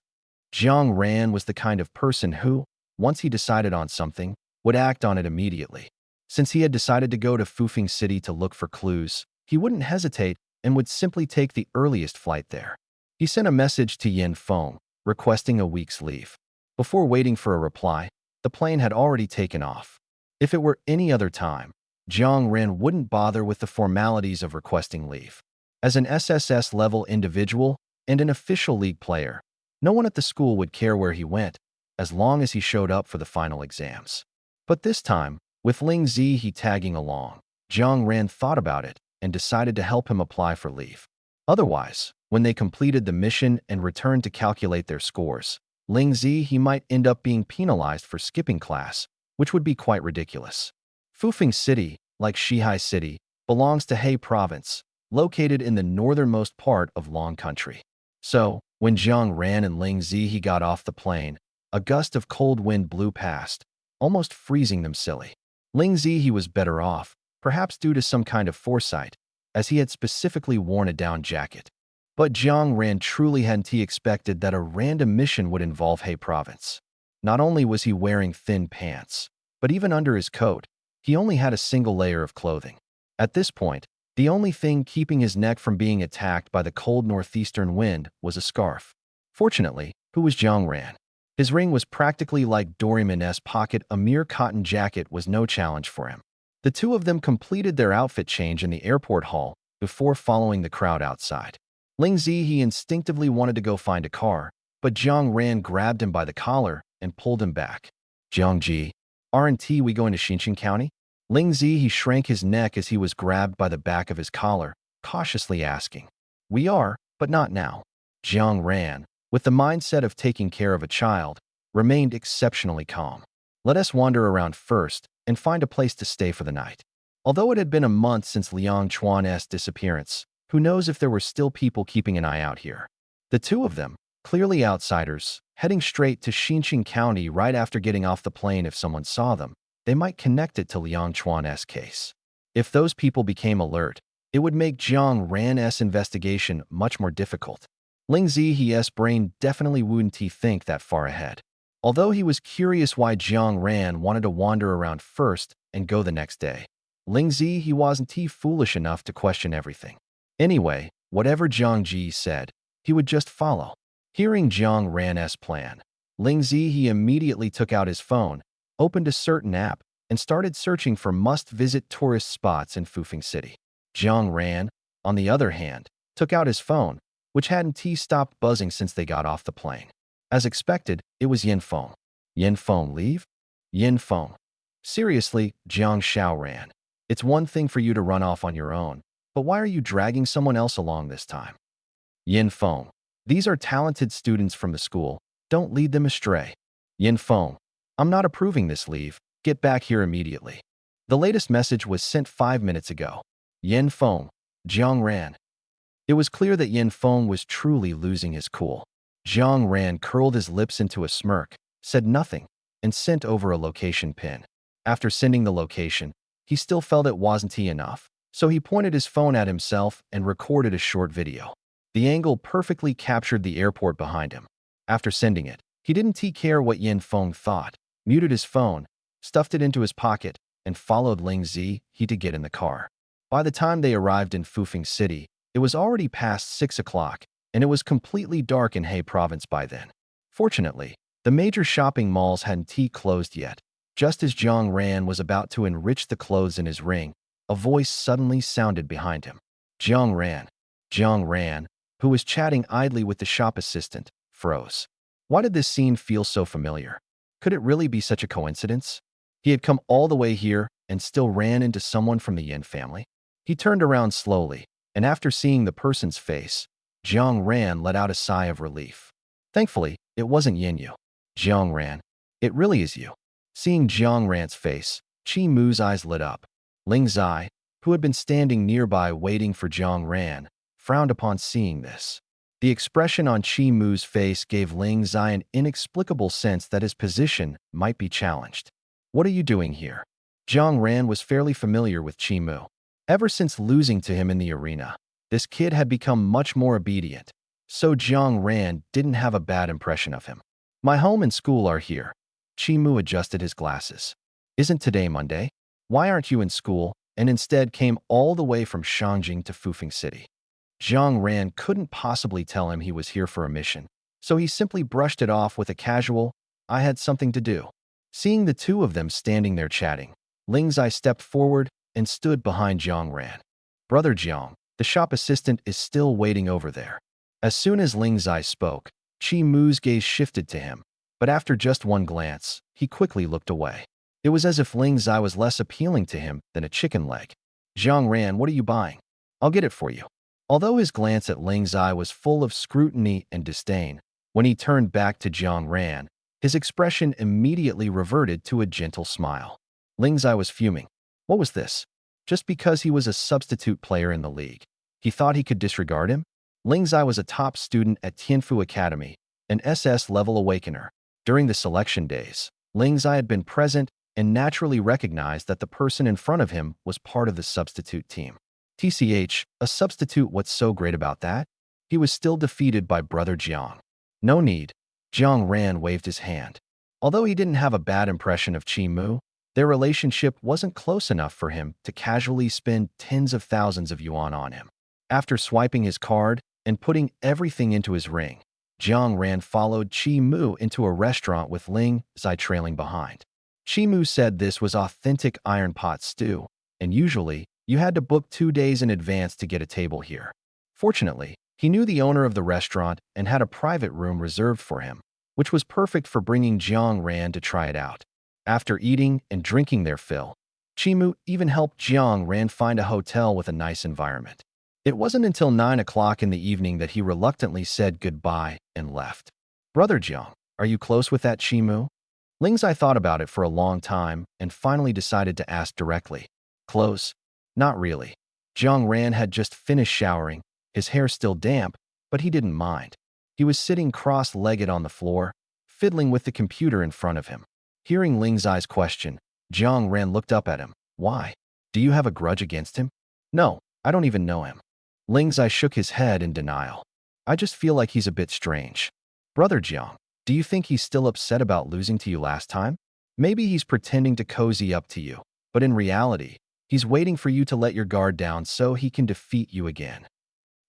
Jiang Ran was the kind of person who, once he decided on something, would act on it immediately. Since he had decided to go to Fufeng City to look for clues, he wouldn't hesitate and would simply take the earliest flight there. He sent a message to Yin Feng, requesting a week's leave. Before waiting for a reply, the plane had already taken off. If it were any other time, Jiang Ran wouldn't bother with the formalities of requesting leave. As an SSS-level individual and an official league player, no one at the school would care where he went, as long as he showed up for the final exams. But this time, with Ling Zihe tagging along, Jiang Ran thought about it and decided to help him apply for leave. Otherwise, when they completed the mission and returned to calculate their scores, Ling Zihe might end up being penalized for skipping class, which would be quite ridiculous. Fufeng City, like Shihai City, belongs to He Province, located in the northernmost part of Long Country. So, when Jiang Ran and Ling Zihe got off the plane, a gust of cold wind blew past, almost freezing them silly. Ling Zihe was better off, perhaps due to some kind of foresight, as he had specifically worn a down jacket. But Jiang Ran truly hadn't expected that a random mission would involve He Province. Not only was he wearing thin pants, but even under his coat, he only had a single layer of clothing. At this point, the only thing keeping his neck from being attacked by the cold northeastern wind was a scarf. Fortunately, who was Jiang Ran? His ring was practically like Doraemon's pocket. A mere cotton jacket was no challenge for him. The two of them completed their outfit change in the airport hall before following the crowd outside. Ling Zihe instinctively wanted to go find a car, but Jiang Ran grabbed him by the collar and pulled him back. Jiang Ji, aren't we going to Xinjiang County? Ling Zihe shrank his neck as he was grabbed by the back of his collar, cautiously asking. We are, but not now. Jiang Ran, with the mindset of taking care of a child, remained exceptionally calm. Let us wander around first and find a place to stay for the night. Although it had been a month since Liang Chuan's disappearance, who knows if there were still people keeping an eye out here. The two of them, clearly outsiders, heading straight to Xinjiang County right after getting off the plane. If someone saw them, they might connect it to Liang Chuan's case. If those people became alert, it would make Jiang Ran's investigation much more difficult. Ling Zihe's brain definitely wouldn't think that far ahead. Although he was curious why Jiang Ran wanted to wander around first and go the next day, Ling Zihe wasn't foolish enough to question everything. Anyway, whatever Jiang Ji said, he would just follow. Hearing Jiang Ran's plan, Ling Zihe immediately took out his phone, opened a certain app, and started searching for must-visit tourist spots in Fufeng City. Jiang Ran, on the other hand, took out his phone, which hadn't stopped buzzing since they got off the plane. As expected, it was Yin Feng. Yin Feng leave? Yin Feng. Seriously, Jiang Xiaoran. It's one thing for you to run off on your own, but why are you dragging someone else along this time? Yin Feng. These are talented students from the school. Don't lead them astray. Yin Feng. I'm not approving this leave. Get back here immediately. The latest message was sent 5 minutes ago. Yin Feng. Jiang Ran. It was clear that Yin Feng was truly losing his cool. Jiang Ran curled his lips into a smirk, said nothing, and sent over a location pin. After sending the location, he still felt it wasn't enough, so he pointed his phone at himself and recorded a short video. The angle perfectly captured the airport behind him. After sending it, he didn't care what Yin Feng thought, muted his phone, stuffed it into his pocket, and followed Ling Zi to get in the car. By the time they arrived in Fufeng City, it was already past 6 o'clock, and it was completely dark in He Province by then. Fortunately, the major shopping malls hadn't closed yet. Just as Jiang Ran was about to enrich the clothes in his ring, a voice suddenly sounded behind him. Jiang Ran. Jiang Ran, who was chatting idly with the shop assistant, froze. Why did this scene feel so familiar? Could it really be such a coincidence? He had come all the way here and still ran into someone from the Yin family. He turned around slowly, and after seeing the person's face, Jiang Ran let out a sigh of relief. Thankfully, it wasn't Yin Yu. Jiang Ran. It really is you. Seeing Jiang Ran's face, Qi Mu's eyes lit up. Ling Zai, who had been standing nearby waiting for Jiang Ran, frowned upon seeing this. The expression on Qi Mu's face gave Ling Zai an inexplicable sense that his position might be challenged. What are you doing here? Jiang Ran was fairly familiar with Qi Mu. Ever since losing to him in the arena, this kid had become much more obedient, so Jiang Ran didn't have a bad impression of him. My home and school are here. Qi Mu adjusted his glasses. Isn't today Monday? Why aren't you in school, and instead came all the way from Shangjing to Fufeng City? Jiang Ran couldn't possibly tell him he was here for a mission, so he simply brushed it off with a casual, I had something to do. Seeing the two of them standing there chatting, Ling Zai stepped forward and stood behind Jiang Ran. Brother Jiang, the shop assistant is still waiting over there. As soon as Ling Zai spoke, Qi Mu's gaze shifted to him, but after just one glance, he quickly looked away. It was as if Ling Zai was less appealing to him than a chicken leg. Jiang Ran, what are you buying? I'll get it for you. Although his glance at Ling Zai was full of scrutiny and disdain, when he turned back to Jiang Ran, his expression immediately reverted to a gentle smile. Ling Zai was fuming. What was this? Just because he was a substitute player in the league, he thought he could disregard him? Ling Zai was a top student at Tianfu Academy, an SS level awakener. During the selection days, Ling Zai had been present and naturally recognized that the person in front of him was part of the substitute team. TCH, a substitute, what's so great about that? He was still defeated by Brother Jiang. No need. Jiang Ran waved his hand. Although he didn't have a bad impression of Qi Mu, their relationship wasn't close enough for him to casually spend tens of thousands of yuan on him. After swiping his card and putting everything into his ring, Jiang Ran followed Qi Mu into a restaurant with Ling Zai trailing behind. Qi Mu said this was authentic iron pot stew, and usually, you had to book 2 days in advance to get a table here. Fortunately, he knew the owner of the restaurant and had a private room reserved for him, which was perfect for bringing Jiang Ran to try it out. After eating and drinking their fill, Qi Mu even helped Jiang Ran find a hotel with a nice environment. It wasn't until 9 o'clock in the evening that he reluctantly said goodbye and left. Brother Jiang, are you close with that Qi Mu? Ling Zai thought about it for a long time and finally decided to ask directly. Close? Not really. Jiang Ran had just finished showering, his hair still damp, but he didn't mind. He was sitting cross-legged on the floor, fiddling with the computer in front of him. Hearing Ling Zai's question, Jiang Ran looked up at him. Why? Do you have a grudge against him? No, I don't even know him. Ling Zai shook his head in denial. I just feel like he's a bit strange. Brother Jiang, do you think he's still upset about losing to you last time? Maybe he's pretending to cozy up to you, but in reality, he's waiting for you to let your guard down so he can defeat you again.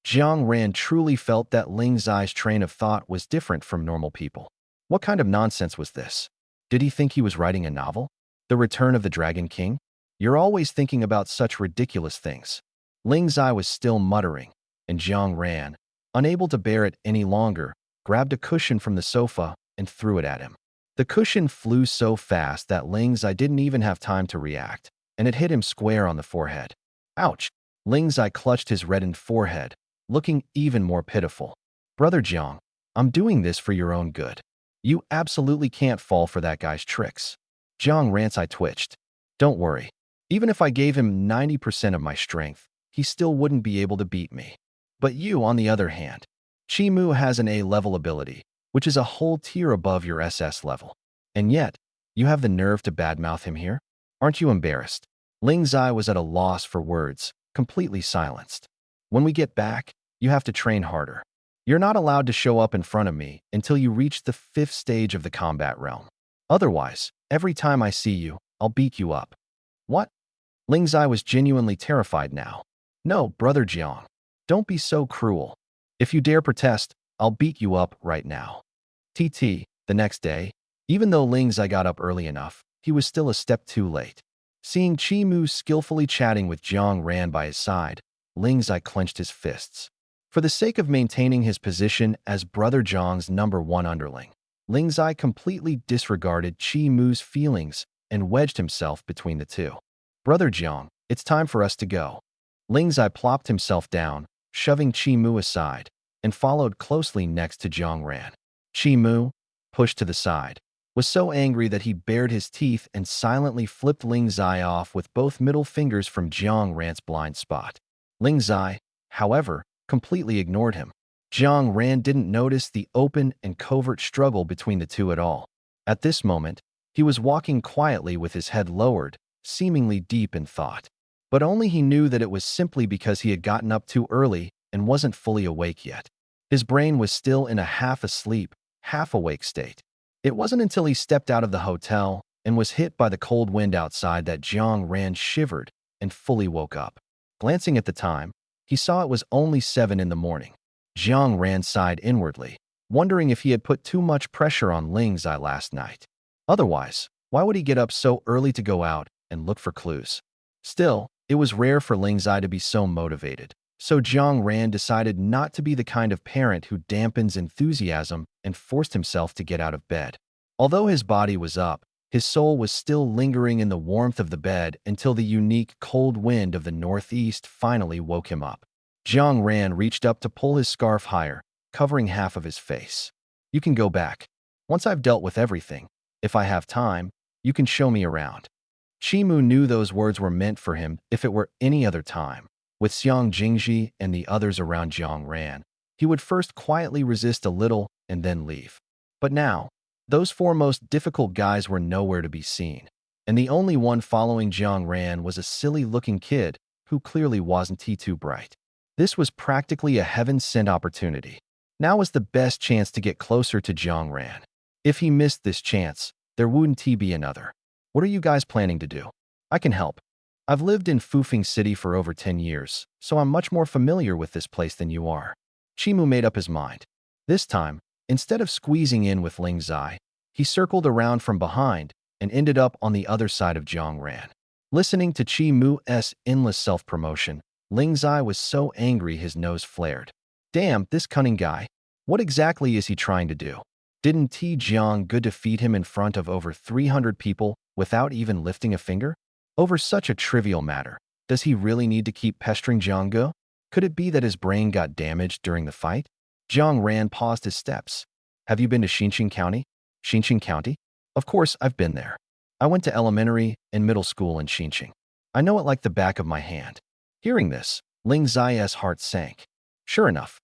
Jiang Ran truly felt that Ling Zai's train of thought was different from normal people. What kind of nonsense was this? Did he think he was writing a novel? The Return of the Dragon King? You're always thinking about such ridiculous things. Ling Zai was still muttering, and Jiang Ran, unable to bear it any longer, grabbed a cushion from the sofa and threw it at him. The cushion flew so fast that Ling Zai didn't even have time to react, and it hit him square on the forehead. Ouch! Ling Zai clutched his reddened forehead, looking even more pitiful. Brother Jiang, I'm doing this for your own good. You absolutely can't fall for that guy's tricks. Jiang Ran's eye twitched. Don't worry. Even if I gave him 90% of my strength, he still wouldn't be able to beat me. But you, on the other hand, Chi Mu has an A-level ability, which is a whole tier above your SS level. And yet, you have the nerve to badmouth him here? Aren't you embarrassed? Ling Zai was at a loss for words, completely silenced. When we get back, you have to train harder. You're not allowed to show up in front of me until you reach the 5th stage of the combat realm. Otherwise, every time I see you, I'll beat you up. What? Ling Zai was genuinely terrified now. No, Brother Jiang. Don't be so cruel. If you dare protest, I'll beat you up right now. The next day, even though Ling Zai got up early enough, he was still a step too late. Seeing Chi Mu skillfully chatting with Jiang Ran by his side, Ling Zai clenched his fists. For the sake of maintaining his position as Brother Jiang's #1 underling, Ling Zai completely disregarded Chi Mu's feelings and wedged himself between the two. Brother Jiang, it's time for us to go. Ling Zai plopped himself down, shoving Chi Mu aside, and followed closely next to Jiang Ran. Chi Mu, pushed to the side, was so angry that he bared his teeth and silently flipped Ling Zai off with both middle fingers from Jiang Ran's blind spot. Ling Zai, however, completely ignored him. Jiang Ran didn't notice the open and covert struggle between the two at all. At this moment, he was walking quietly with his head lowered, seemingly deep in thought. But only he knew that it was simply because he had gotten up too early and wasn't fully awake yet. His brain was still in a half-asleep, half-awake state. It wasn't until he stepped out of the hotel and was hit by the cold wind outside that Jiang Ran shivered and fully woke up. Glancing at the time, he saw it was only 7 in the morning. Jiang Ran sighed inwardly, wondering if he had put too much pressure on Ling Zai last night. Otherwise, why would he get up so early to go out and look for clues? Still, it was rare for Ling Zai to be so motivated, so Jiang Ran decided not to be the kind of parent who dampens enthusiasm and forced himself to get out of bed. Although his body was up, his soul was still lingering in the warmth of the bed until the unique cold wind of the northeast finally woke him up. Jiang Ran reached up to pull his scarf higher, covering half of his face. You can go back. Once I've dealt with everything, if I have time, you can show me around. Chi Mu knew those words were meant for him if it were any other time. With Xiang Jingji and the others around Jiang Ran, he would first quietly resist a little and then leave. But now, those 4 most difficult guys were nowhere to be seen, and the only one following Jiang Ran was a silly-looking kid who clearly wasn't too bright. This was practically a heaven-sent opportunity. Now was the best chance to get closer to Jiang Ran. If he missed this chance, there wouldn't be another. What are you guys planning to do? I can help. I've lived in Fufeng City for over 10 years, so I'm much more familiar with this place than you are. Chi Mu made up his mind. This time, instead of squeezing in with Ling Zai, he circled around from behind and ended up on the other side of Jiang Ran. Listening to Chi Mu's endless self-promotion, Ling Zai was so angry his nose flared. Damn, this cunning guy. What exactly is he trying to do? Didn't Jiang Ge defeat him in front of over 300 people without even lifting a finger? Over such a trivial matter, does he really need to keep pestering Jiang Ge? Could it be that his brain got damaged during the fight? Jiang Ran paused his steps. Have you been to Xinqing County? Xinqing County? Of course, I've been there. I went to elementary and middle school in Xinqing. I know it like the back of my hand. Hearing this, Ling Zai's heart sank. Sure enough.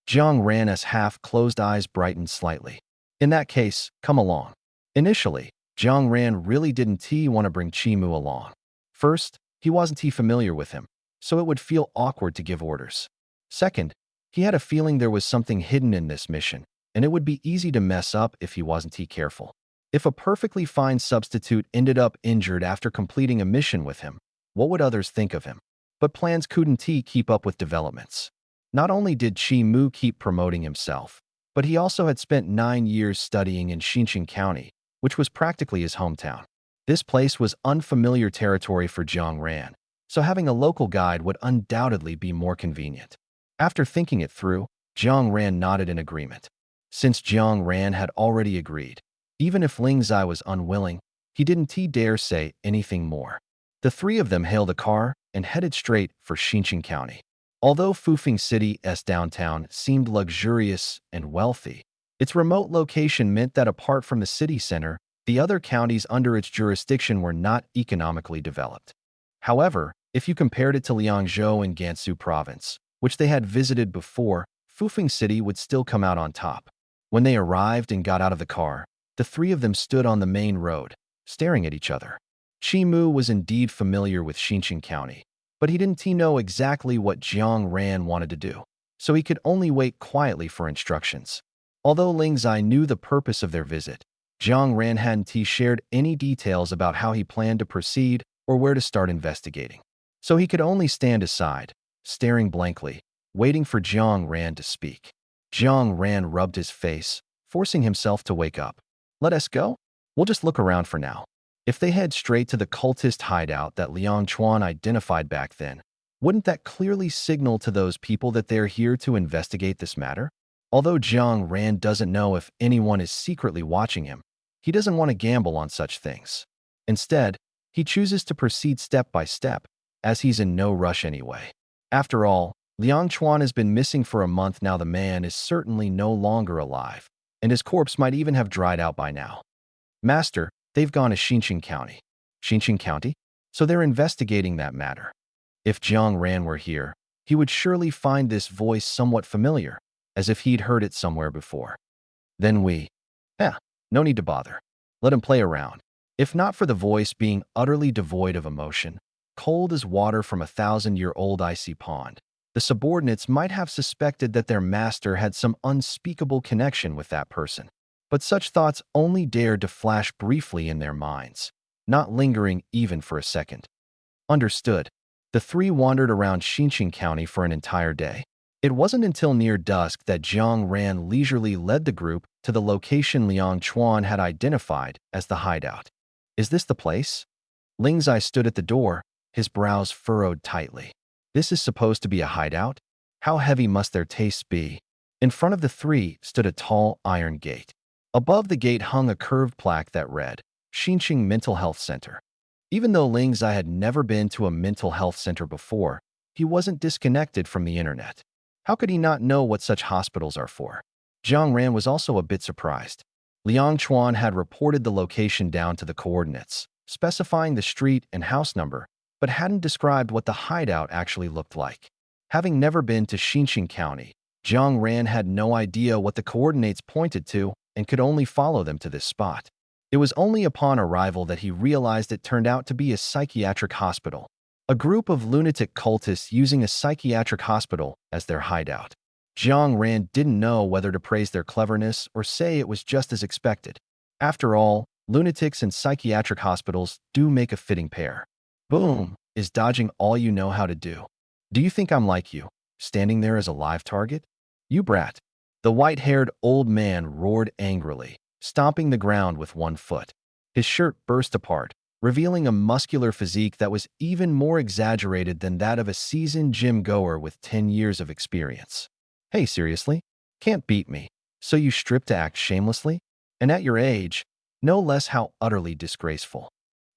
Jiang Ran's half-closed eyes brightened slightly. In that case, come along. Initially, Jiang Ran really didn't want to bring Chi Mu along. First, he wasn't familiar with him, so it would feel awkward to give orders. Second, he had a feeling there was something hidden in this mission, and it would be easy to mess up if he wasn't careful. If a perfectly fine substitute ended up injured after completing a mission with him, what would others think of him? But plans couldn't keep up with developments. Not only did Chi Mu keep promoting himself, but he also had spent 9 years studying in Xinqing County, which was practically his hometown. This place was unfamiliar territory for Jiang Ran, so having a local guide would undoubtedly be more convenient. After thinking it through, Jiang Ran nodded in agreement. Since Jiang Ran had already agreed, even if Ling Zai was unwilling, he didn't dare say anything more. The 3 of them hailed a car and headed straight for Xinqing County. Although Fufeng City's downtown seemed luxurious and wealthy, its remote location meant that apart from the city center, the other counties under its jurisdiction were not economically developed. However, if you compared it to Liangzhou and Gansu province, which they had visited before, Fufeng City would still come out on top. When they arrived and got out of the car, the three of them stood on the main road, staring at each other. Chi Mu was indeed familiar with Xinqiang County, but he didn't know exactly what Jiang Ran wanted to do, so he could only wait quietly for instructions. Although Ling Zai knew the purpose of their visit, Jiang Ran hadn't shared any details about how he planned to proceed or where to start investigating. So he could only stand aside, staring blankly, waiting for Jiang Ran to speak. Jiang Ran rubbed his face, forcing himself to wake up. Let us go? We'll just look around for now. If they head straight to the cultist hideout that Liang Chuan identified back then, wouldn't that clearly signal to those people that they're here to investigate this matter? Although Jiang Ran doesn't know if anyone is secretly watching him, he doesn't want to gamble on such things. Instead, he chooses to proceed step by step, as he's in no rush anyway. After all, Liang Chuan has been missing for a month now. The man is certainly no longer alive, and his corpse might even have dried out by now. Master, they've gone to Xinqiang County. Xinqiang County? So they're investigating that matter. If Jiang Ran were here, he would surely find this voice somewhat familiar, as if he'd heard it somewhere before. Then no need to bother. Let him play around. If not for the voice being utterly devoid of emotion, cold as water from a 1,000-year-old icy pond, the subordinates might have suspected that their master had some unspeakable connection with that person. But such thoughts only dared to flash briefly in their minds, not lingering even for a second. Understood. The three wandered around Xinqiang County for an entire day. It wasn't until near dusk that Jiang Ran leisurely led the group to the location Liang Chuan had identified as the hideout. Is this the place? Ling Zai stood at the door, his brows furrowed tightly. This is supposed to be a hideout? How heavy must their tastes be? In front of the three stood a tall iron gate. Above the gate hung a curved plaque that read, Xinqiang Mental Health Center. Even though Ling Zai had never been to a mental health center before, he wasn't disconnected from the internet. How could he not know what such hospitals are for? Jiang Ran was also a bit surprised. Liang Chuan had reported the location down to the coordinates, specifying the street and house number, but hadn't described what the hideout actually looked like. Having never been to Xinqiang County, Jiang Ran had no idea what the coordinates pointed to and could only follow them to this spot. It was only upon arrival that he realized it turned out to be a psychiatric hospital. A group of lunatic cultists using a psychiatric hospital as their hideout. Jiang Ran didn't know whether to praise their cleverness or say it was just as expected. After all, lunatics and psychiatric hospitals do make a fitting pair. Boom, is dodging all you know how to do. Do you think I'm like you, standing there as a live target? You brat. The white-haired old man roared angrily, stomping the ground with one foot. His shirt burst apart, revealing a muscular physique that was even more exaggerated than that of a seasoned gym-goer with 10 years of experience. Hey, seriously? Can't beat me. So you strip to act shamelessly? And at your age, no less how utterly disgraceful.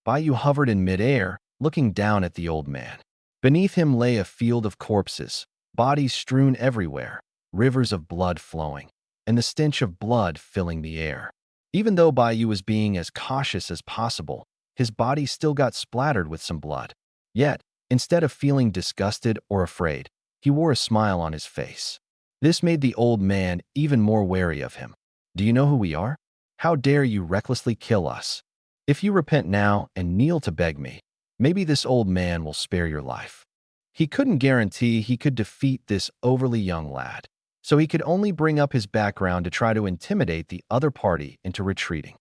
Baiyu hovered in midair, looking down at the old man. Beneath him lay a field of corpses, bodies strewn everywhere, rivers of blood flowing, and the stench of blood filling the air. Even though Baiyu was being as cautious as possible, his body still got splattered with some blood. Yet, instead of feeling disgusted or afraid, he wore a smile on his face. This made the old man even more wary of him. Do you know who we are? How dare you recklessly kill us? If you repent now and kneel to beg me, maybe this old man will spare your life. He couldn't guarantee he could defeat this overly young lad, so he could only bring up his background to try to intimidate the other party into retreating.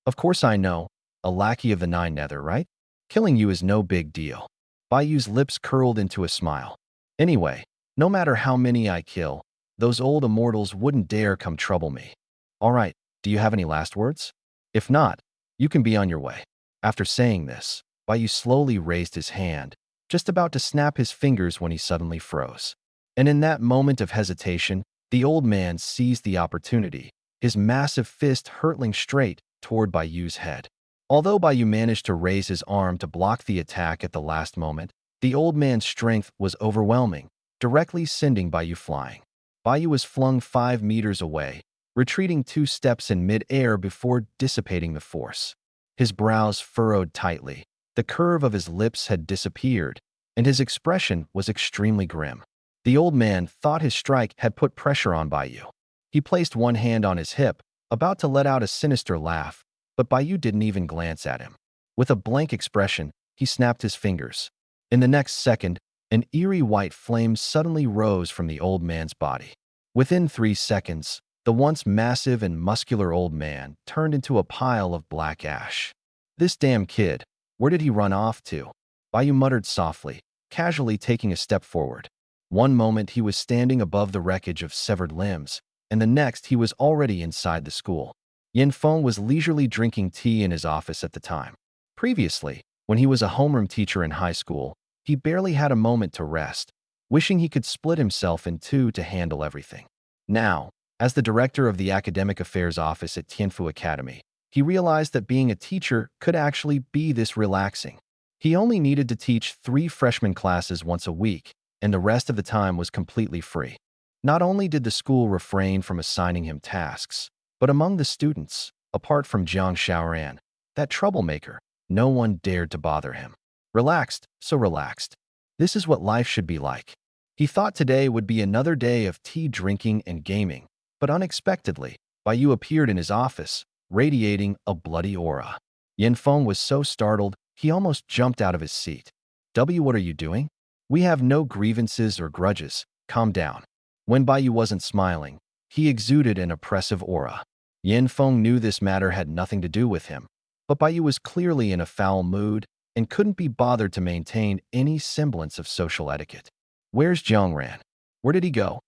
Of course I know, a lackey of the Nine Nether, right? Killing you is no big deal. Baiyu's lips curled into a smile. Anyway, no matter how many I kill, those old immortals wouldn't dare come trouble me. All right, do you have any last words? If not, you can be on your way. After saying this, Baiyu slowly raised his hand, just about to snap his fingers when he suddenly froze. And in that moment of hesitation, the old man seized the opportunity, his massive fist hurtling straight toward Baiyu's head. Although Baiyu managed to raise his arm to block the attack at the last moment, the old man's strength was overwhelming, directly sending Baiyu flying. Baiyu was flung 5 meters away, retreating 2 steps in mid-air before dissipating the force. His brows furrowed tightly, the curve of his lips had disappeared, and his expression was extremely grim. The old man thought his strike had put pressure on Baiyu. He placed one hand on his hip, about to let out a sinister laugh, but Baiyu didn't even glance at him. With a blank expression, he snapped his fingers. In the next second, an eerie white flame suddenly rose from the old man's body. Within 3 seconds, the once massive and muscular old man turned into a pile of black ash. This damn kid, where did he run off to? Baiyu muttered softly, casually taking a step forward. One moment he was standing above the wreckage of severed limbs, and the next he was already inside the school. Yin Feng was leisurely drinking tea in his office at the time. Previously, when he was a homeroom teacher in high school, he barely had a moment to rest, wishing he could split himself in two to handle everything. Now, as the director of the Academic Affairs Office at Tianfu Academy, he realized that being a teacher could actually be this relaxing. He only needed to teach 3 freshman classes once a week, and the rest of the time was completely free. Not only did the school refrain from assigning him tasks, but among the students, apart from Jiang Xiaoran, that troublemaker, no one dared to bother him. Relaxed, so relaxed. This is what life should be like. He thought today would be another day of tea drinking and gaming, but unexpectedly, Baiyu appeared in his office, radiating a bloody aura. Yin Feng was so startled, he almost jumped out of his seat. What are you doing? We have no grievances or grudges, calm down. When Baiyu wasn't smiling, he exuded an oppressive aura. Yin Feng knew this matter had nothing to do with him, but Baiyu was clearly in a foul mood and couldn't be bothered to maintain any semblance of social etiquette. Where's Jiangran? Where did he go?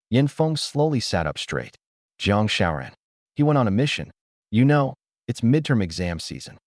Yin Feng slowly sat up straight. Jiang Xiaoran. He went on a mission. You know, it's midterm exam season.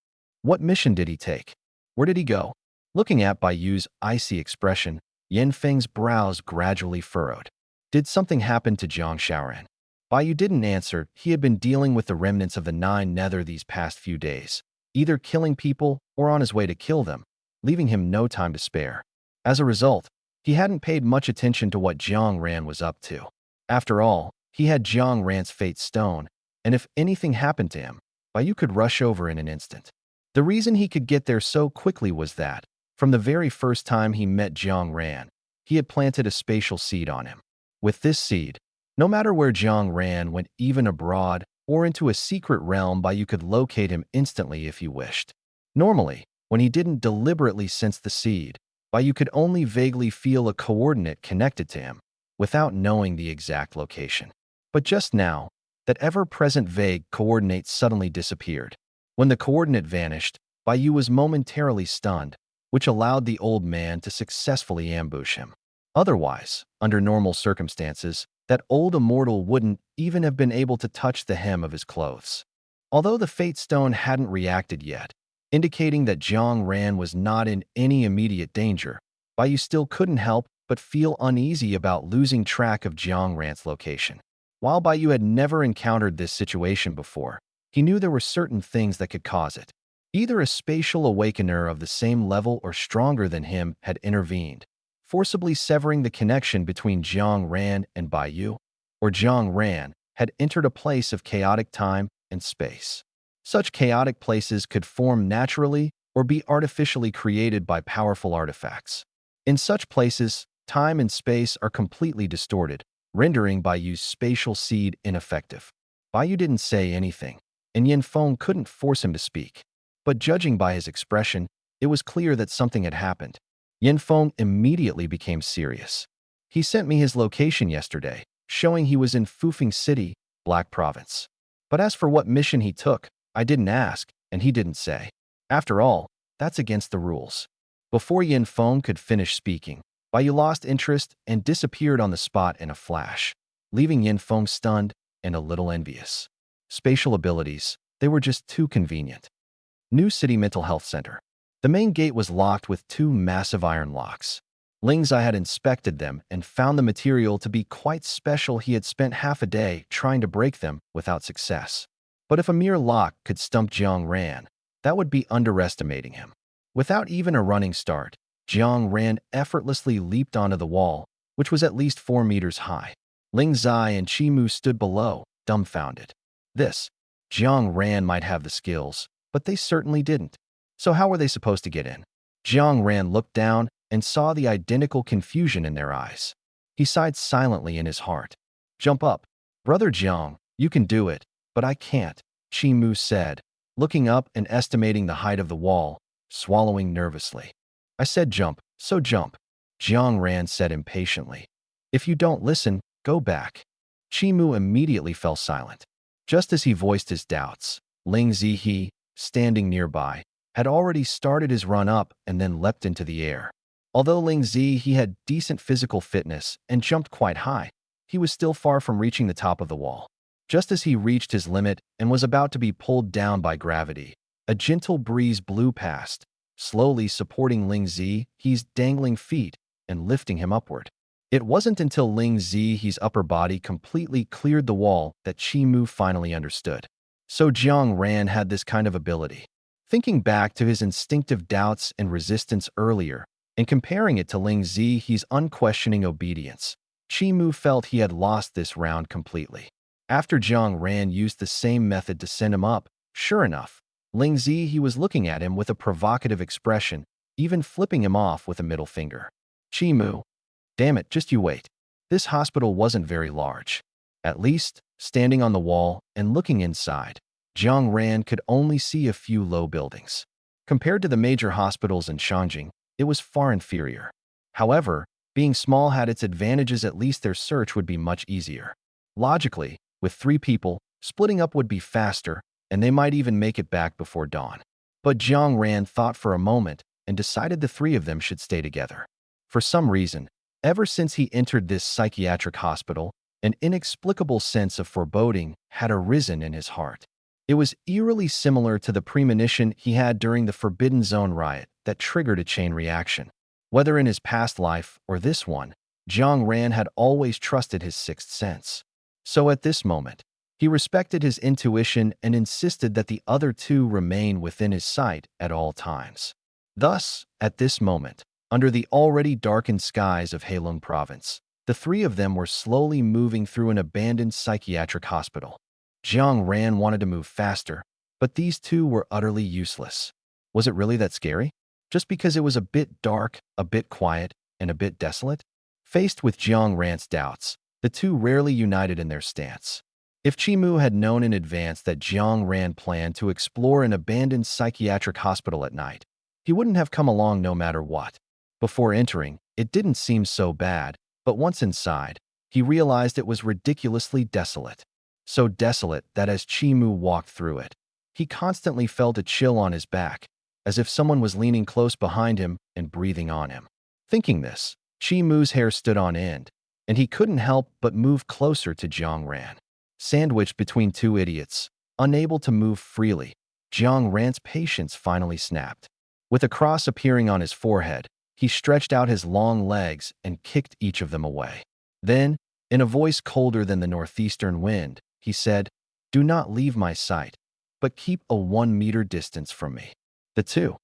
What mission did he take? Where did he go? Looking at Baiyu's icy expression, Yin Feng's brows gradually furrowed. Did something happen to Jiang Xiaoran? Baiyu didn't answer. He had been dealing with the remnants of the 9 Nether these past few days, either killing people or on his way to kill them, leaving him no time to spare. As a result, he hadn't paid much attention to what Jiang Ran was up to. After all, he had Jiang Ran's fate stone, and if anything happened to him, Baiyu could rush over in an instant. The reason he could get there so quickly was that, from the very first time he met Jiang Ran, he had planted a spatial seed on him. With this seed, no matter where Jiang Ran went, even abroad or into a secret realm, Baiyu could locate him instantly if he wished. Normally, when he didn't deliberately sense the seed, Baiyu could only vaguely feel a coordinate connected to him, without knowing the exact location. But just now, that ever-present vague coordinate suddenly disappeared. When the coordinate vanished, Baiyu was momentarily stunned, which allowed the old man to successfully ambush him. Otherwise, under normal circumstances, that old immortal wouldn't even have been able to touch the hem of his clothes. Although the Fate Stone hadn't reacted yet, indicating that Jiang Ran was not in any immediate danger, Baiyu still couldn't help but feel uneasy about losing track of Jiang Ran's location. While Baiyu had never encountered this situation before, he knew there were certain things that could cause it. Either a spatial awakener of the same level or stronger than him had intervened, forcibly severing the connection between Jiang Ran and Baiyu, or Jiang Ran had entered a place of chaotic time and space. Such chaotic places could form naturally or be artificially created by powerful artifacts. In such places, time and space are completely distorted, rendering Baiyu's spatial seed ineffective. Baiyu didn't say anything, and Yin Feng couldn't force him to speak. But judging by his expression, it was clear that something had happened. Yin Feng immediately became serious. He sent me his location yesterday, showing he was in Fufeng City, Black Province. But as for what mission he took, I didn't ask, and he didn't say. After all, that's against the rules. Before Yin Feng could finish speaking, Baiyu lost interest and disappeared on the spot in a flash, leaving Yin Feng stunned and a little envious. Spatial abilities, they were just too convenient. New City Mental Health Center. The main gate was locked with 2 massive iron locks. Lingzai had inspected them and found the material to be quite special. He had spent half a day trying to break them without success. But if a mere lock could stump Jiang Ran, that would be underestimating him. Without even a running start, Jiang Ran effortlessly leaped onto the wall, which was at least 4 meters high. Ling Zai and Qi Mu stood below, dumbfounded. This, Jiang Ran might have the skills, but they certainly didn't. So how were they supposed to get in? Jiang Ran looked down and saw the identical confusion in their eyes. He sighed silently in his heart. Jump up. Brother Jiang, you can do it, but I can't, Qi Mu said, looking up and estimating the height of the wall, swallowing nervously. I said jump, so jump, Jiang Ran said impatiently. If you don't listen, go back. Qi Mu immediately fell silent. Just as he voiced his doubts, Ling Zihe, standing nearby, had already started his run up and then leapt into the air. Although Ling Zihe had decent physical fitness and jumped quite high, he was still far from reaching the top of the wall. Just as he reached his limit and was about to be pulled down by gravity, a gentle breeze blew past, slowly supporting Ling Zihe's dangling feet and lifting him upward. It wasn't until Ling Zihe's upper body completely cleared the wall that Qi Mu finally understood. So Jiang Ran had this kind of ability. Thinking back to his instinctive doubts and resistance earlier, and comparing it to Ling Zihe's unquestioning obedience, Qi Mu felt he had lost this round completely. After Jiang Ran used the same method to send him up, sure enough, Ling Zihe was looking at him with a provocative expression, even flipping him off with a middle finger. Qi Mu, damn it, just you wait. This hospital wasn't very large. At least, standing on the wall and looking inside, Jiang Ran could only see a few low buildings. Compared to the major hospitals in Shanjing, it was far inferior. However, being small had its advantages. At least their search would be much easier. Logically, with 3 people, splitting up would be faster, and they might even make it back before dawn. But Jiang Ran thought for a moment and decided the 3 of them should stay together. For some reason, ever since he entered this psychiatric hospital, an inexplicable sense of foreboding had arisen in his heart. It was eerily similar to the premonition he had during the Forbidden Zone riot that triggered a chain reaction. Whether in his past life or this one, Jiang Ran had always trusted his sixth sense. So at this moment, he respected his intuition and insisted that the other 2 remain within his sight at all times. Thus, at this moment, under the already darkened skies of Heilong Province, the 3 of them were slowly moving through an abandoned psychiatric hospital. Jiang Ran wanted to move faster, but these 2 were utterly useless. Was it really that scary? Just because it was a bit dark, a bit quiet, and a bit desolate? Faced with Jiang Ran's doubts, the 2 rarely united in their stance. If Qi Mu had known in advance that Jiang Ran planned to explore an abandoned psychiatric hospital at night, he wouldn't have come along no matter what. Before entering, it didn't seem so bad, but once inside, he realized it was ridiculously desolate. So desolate that as Qi Mu walked through it, he constantly felt a chill on his back, as if someone was leaning close behind him and breathing on him. Thinking this, Qi Mu's hair stood on end, and he couldn't help but move closer to Jiang Ran. Sandwiched between 2 idiots, unable to move freely, Jiang Ran's patience finally snapped. With a cross appearing on his forehead, he stretched out his long legs and kicked each of them away. Then, in a voice colder than the northeastern wind, he said, "Do not leave my sight, but keep a 1-meter distance from me." The 2,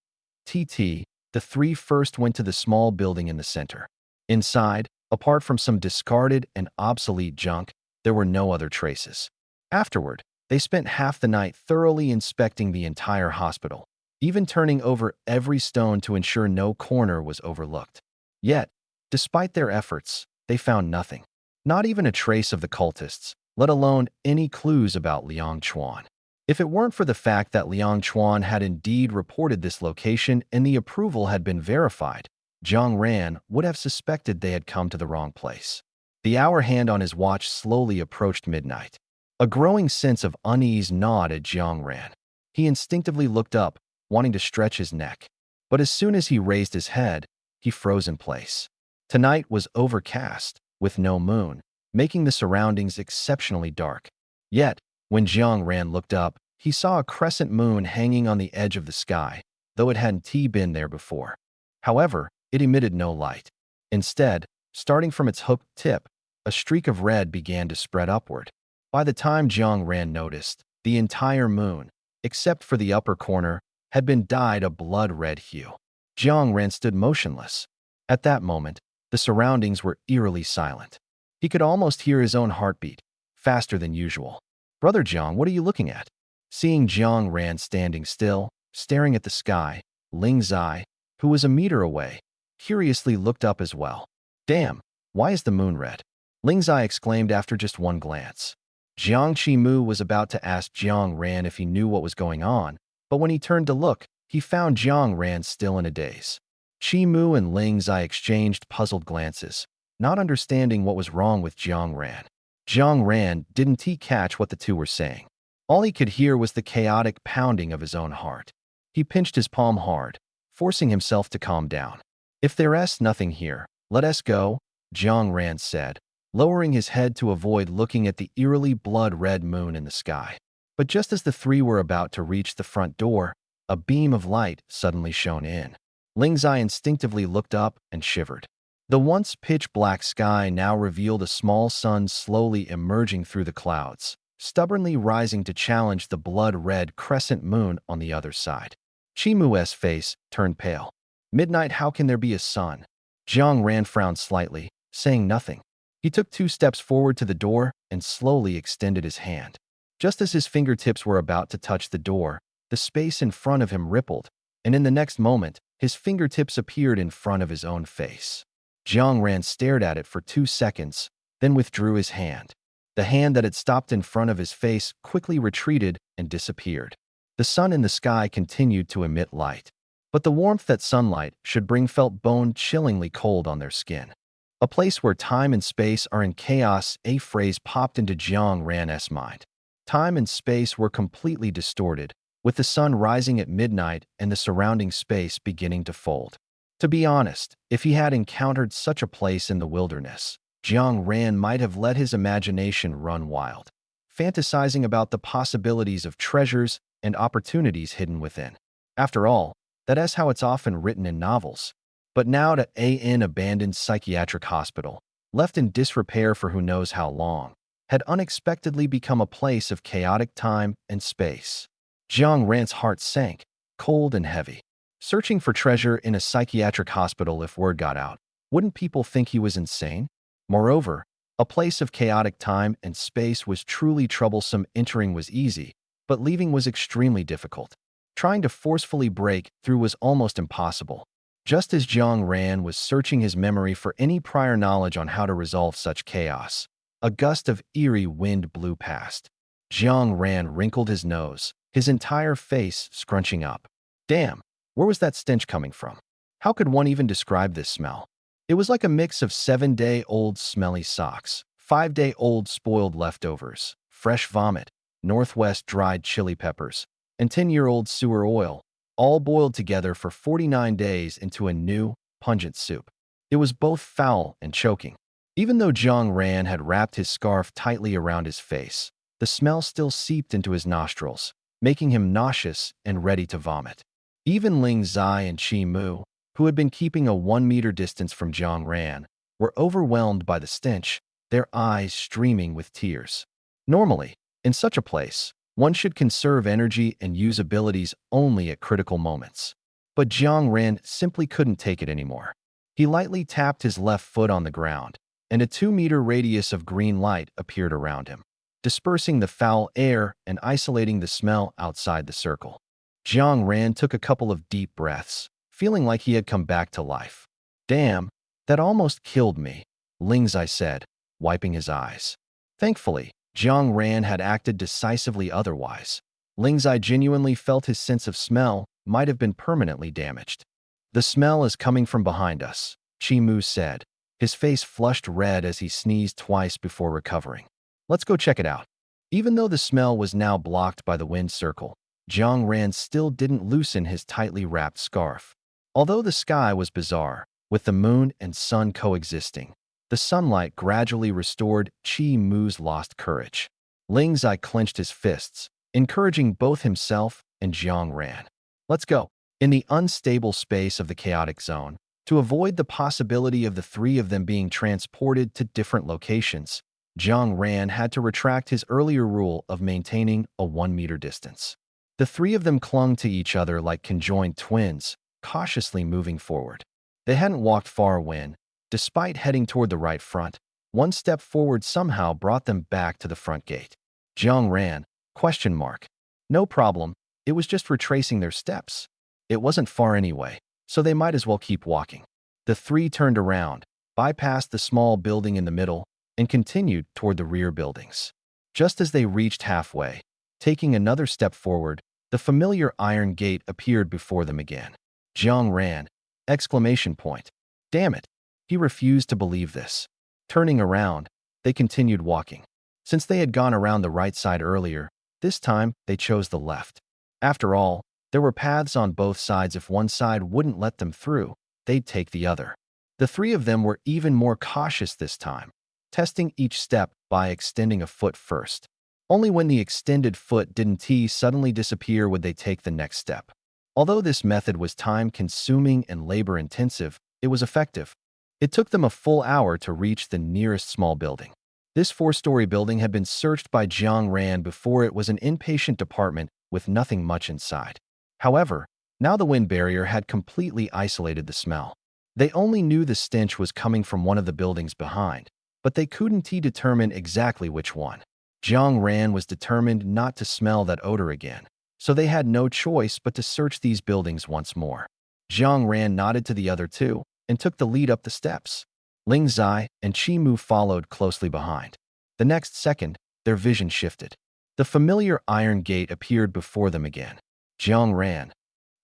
the 3 first went to the small building in the center. Inside, apart from some discarded and obsolete junk, there were no other traces. Afterward, they spent half the night thoroughly inspecting the entire hospital, even turning over every stone to ensure no corner was overlooked. Yet, despite their efforts, they found nothing. Not even a trace of the cultists, let alone any clues about Liang Chuan. If it weren't for the fact that Liang Chuan had indeed reported this location and the approval had been verified, Jiang Ran would have suspected they had come to the wrong place. The hour hand on his watch slowly approached midnight. A growing sense of unease gnawed at Jiang Ran. He instinctively looked up, wanting to stretch his neck. But as soon as he raised his head, he froze in place. Tonight was overcast, with no moon, making the surroundings exceptionally dark. Yet, when Jiang Ran looked up, he saw a crescent moon hanging on the edge of the sky, though it hadn't been there before. However, it emitted no light. Instead, starting from its hooked tip, a streak of red began to spread upward. By the time Jiang Ran noticed, the entire moon, except for the upper corner, had been dyed a blood-red hue. Jiang Ran stood motionless. At that moment, the surroundings were eerily silent. He could almost hear his own heartbeat, faster than usual. "Brother Jiang, what are you looking at?" Seeing Jiang Ran standing still, staring at the sky, Ling Zai, who was a meter away, curiously looked up as well. "Damn, why is the moon red?" Ling Zai exclaimed after just one glance. Jiang Qimu was about to ask Jiang Ran if he knew what was going on, but when he turned to look, he found Jiang Ran still in a daze. Qimu and Ling Zai exchanged puzzled glances, not understanding what was wrong with Jiang Ran. Jiang Ran didn't catch what the two were saying. All he could hear was the chaotic pounding of his own heart. He pinched his palm hard, forcing himself to calm down. "If there's nothing here, let us go," Jiang Ran said, lowering his head to avoid looking at the eerily blood-red moon in the sky. But just as the three were about to reach the front door, a beam of light suddenly shone in. Ling Zai instinctively looked up and shivered. The once pitch-black sky now revealed a small sun slowly emerging through the clouds, stubbornly rising to challenge the blood-red crescent moon on the other side. Chimu's face turned pale. "Midnight, how can there be a sun?" Jiang Ran frowned slightly, saying nothing. He took 2 steps forward to the door and slowly extended his hand. Just as his fingertips were about to touch the door, the space in front of him rippled, and in the next moment, his fingertips appeared in front of his own face. Jiang Ran stared at it for 2 seconds, then withdrew his hand. The hand that had stopped in front of his face quickly retreated and disappeared. The sun in the sky continued to emit light, but the warmth that sunlight should bring felt bone-chillingly cold on their skin. "A place where time and space are in chaos," a phrase popped into Jiang Ran's mind. Time and space were completely distorted, with the sun rising at midnight and the surrounding space beginning to fold. To be honest, if he had encountered such a place in the wilderness, Jiang Ran might have let his imagination run wild, fantasizing about the possibilities of treasures and opportunities hidden within. After all, that is how it's often written in novels. But now to an abandoned psychiatric hospital, left in disrepair for who knows how long, had unexpectedly become a place of chaotic time and space. Jiang Ran's heart sank, cold and heavy. Searching for treasure in a psychiatric hospital, if word got out, wouldn't people think he was insane? Moreover, a place of chaotic time and space was truly troublesome. Entering was easy, but leaving was extremely difficult. Trying to forcefully break through was almost impossible. Just as Jiang Ran was searching his memory for any prior knowledge on how to resolve such chaos, a gust of eerie wind blew past. Jiang Ran wrinkled his nose, his entire face scrunching up. Damn, where was that stench coming from? How could one even describe this smell? It was like a mix of 7-day-old smelly socks, 5-day-old spoiled leftovers, fresh vomit, Northwest dried chili peppers, and 10-year-old sewer oil, all boiled together for 49 days into a new, pungent soup. It was both foul and choking. Even though Jiang Ran had wrapped his scarf tightly around his face, the smell still seeped into his nostrils, making him nauseous and ready to vomit. Even Ling Zai and Qi Mu, who had been keeping a 1-meter distance from Jiang Ran, were overwhelmed by the stench, their eyes streaming with tears. Normally, in such a place, one should conserve energy and use abilities only at critical moments. But Jiang Ran simply couldn't take it anymore. He lightly tapped his left foot on the ground, and a 2-meter radius of green light appeared around him, dispersing the foul air and isolating the smell outside the circle. Jiang Ran took a couple of deep breaths, feeling like he had come back to life. "Damn, that almost killed me," Ling Zai said, wiping his eyes. Thankfully, Jiang Ran had acted decisively otherwise. Ling Zai genuinely felt his sense of smell might have been permanently damaged. "The smell is coming from behind us," Qi Mu said, his face flushed red as he sneezed twice before recovering. "Let's go check it out." Even though the smell was now blocked by the wind circle, Jiang Ran still didn't loosen his tightly wrapped scarf. Although the sky was bizarre, with the moon and sun coexisting, the sunlight gradually restored Qi Mu's lost courage. Ling Zai clenched his fists, encouraging both himself and Jiang Ran. "Let's go." In the unstable space of the chaotic zone, to avoid the possibility of the three of them being transported to different locations, Jiang Ran had to retract his earlier rule of maintaining a 1-meter distance. The three of them clung to each other like conjoined twins, cautiously moving forward. They hadn't walked far when, despite heading toward the right front, one step forward somehow brought them back to the front gate. Jiang ran, question mark. No problem, it was just retracing their steps. It wasn't far anyway, so they might as well keep walking. The three turned around, bypassed the small building in the middle, and continued toward the rear buildings. Just as they reached halfway, taking another step forward, the familiar iron gate appeared before them again. Jiang ran, exclamation point. Damn it! He refused to believe this. Turning around, they continued walking. Since they had gone around the right side earlier, this time they chose the left. After all, there were paths on both sides. If one side wouldn't let them through, they'd take the other. The three of them were even more cautious this time, testing each step by extending a foot first. Only when the extended foot didn't suddenly disappear would they take the next step. Although this method was time-consuming and labor-intensive, it was effective. It took them a full hour to reach the nearest small building. This four-story building had been searched by Jiang Ran before. It was an inpatient department with nothing much inside. However, now the wind barrier had completely isolated the smell. They only knew the stench was coming from one of the buildings behind, but they couldn't determine exactly which one. Jiang Ran was determined not to smell that odor again, so they had no choice but to search these buildings once more. Jiang Ran nodded to the other two and took the lead up the steps. Ling Zai and Qi Mu followed closely behind. The next second, their vision shifted. The familiar iron gate appeared before them again. Jiang ran.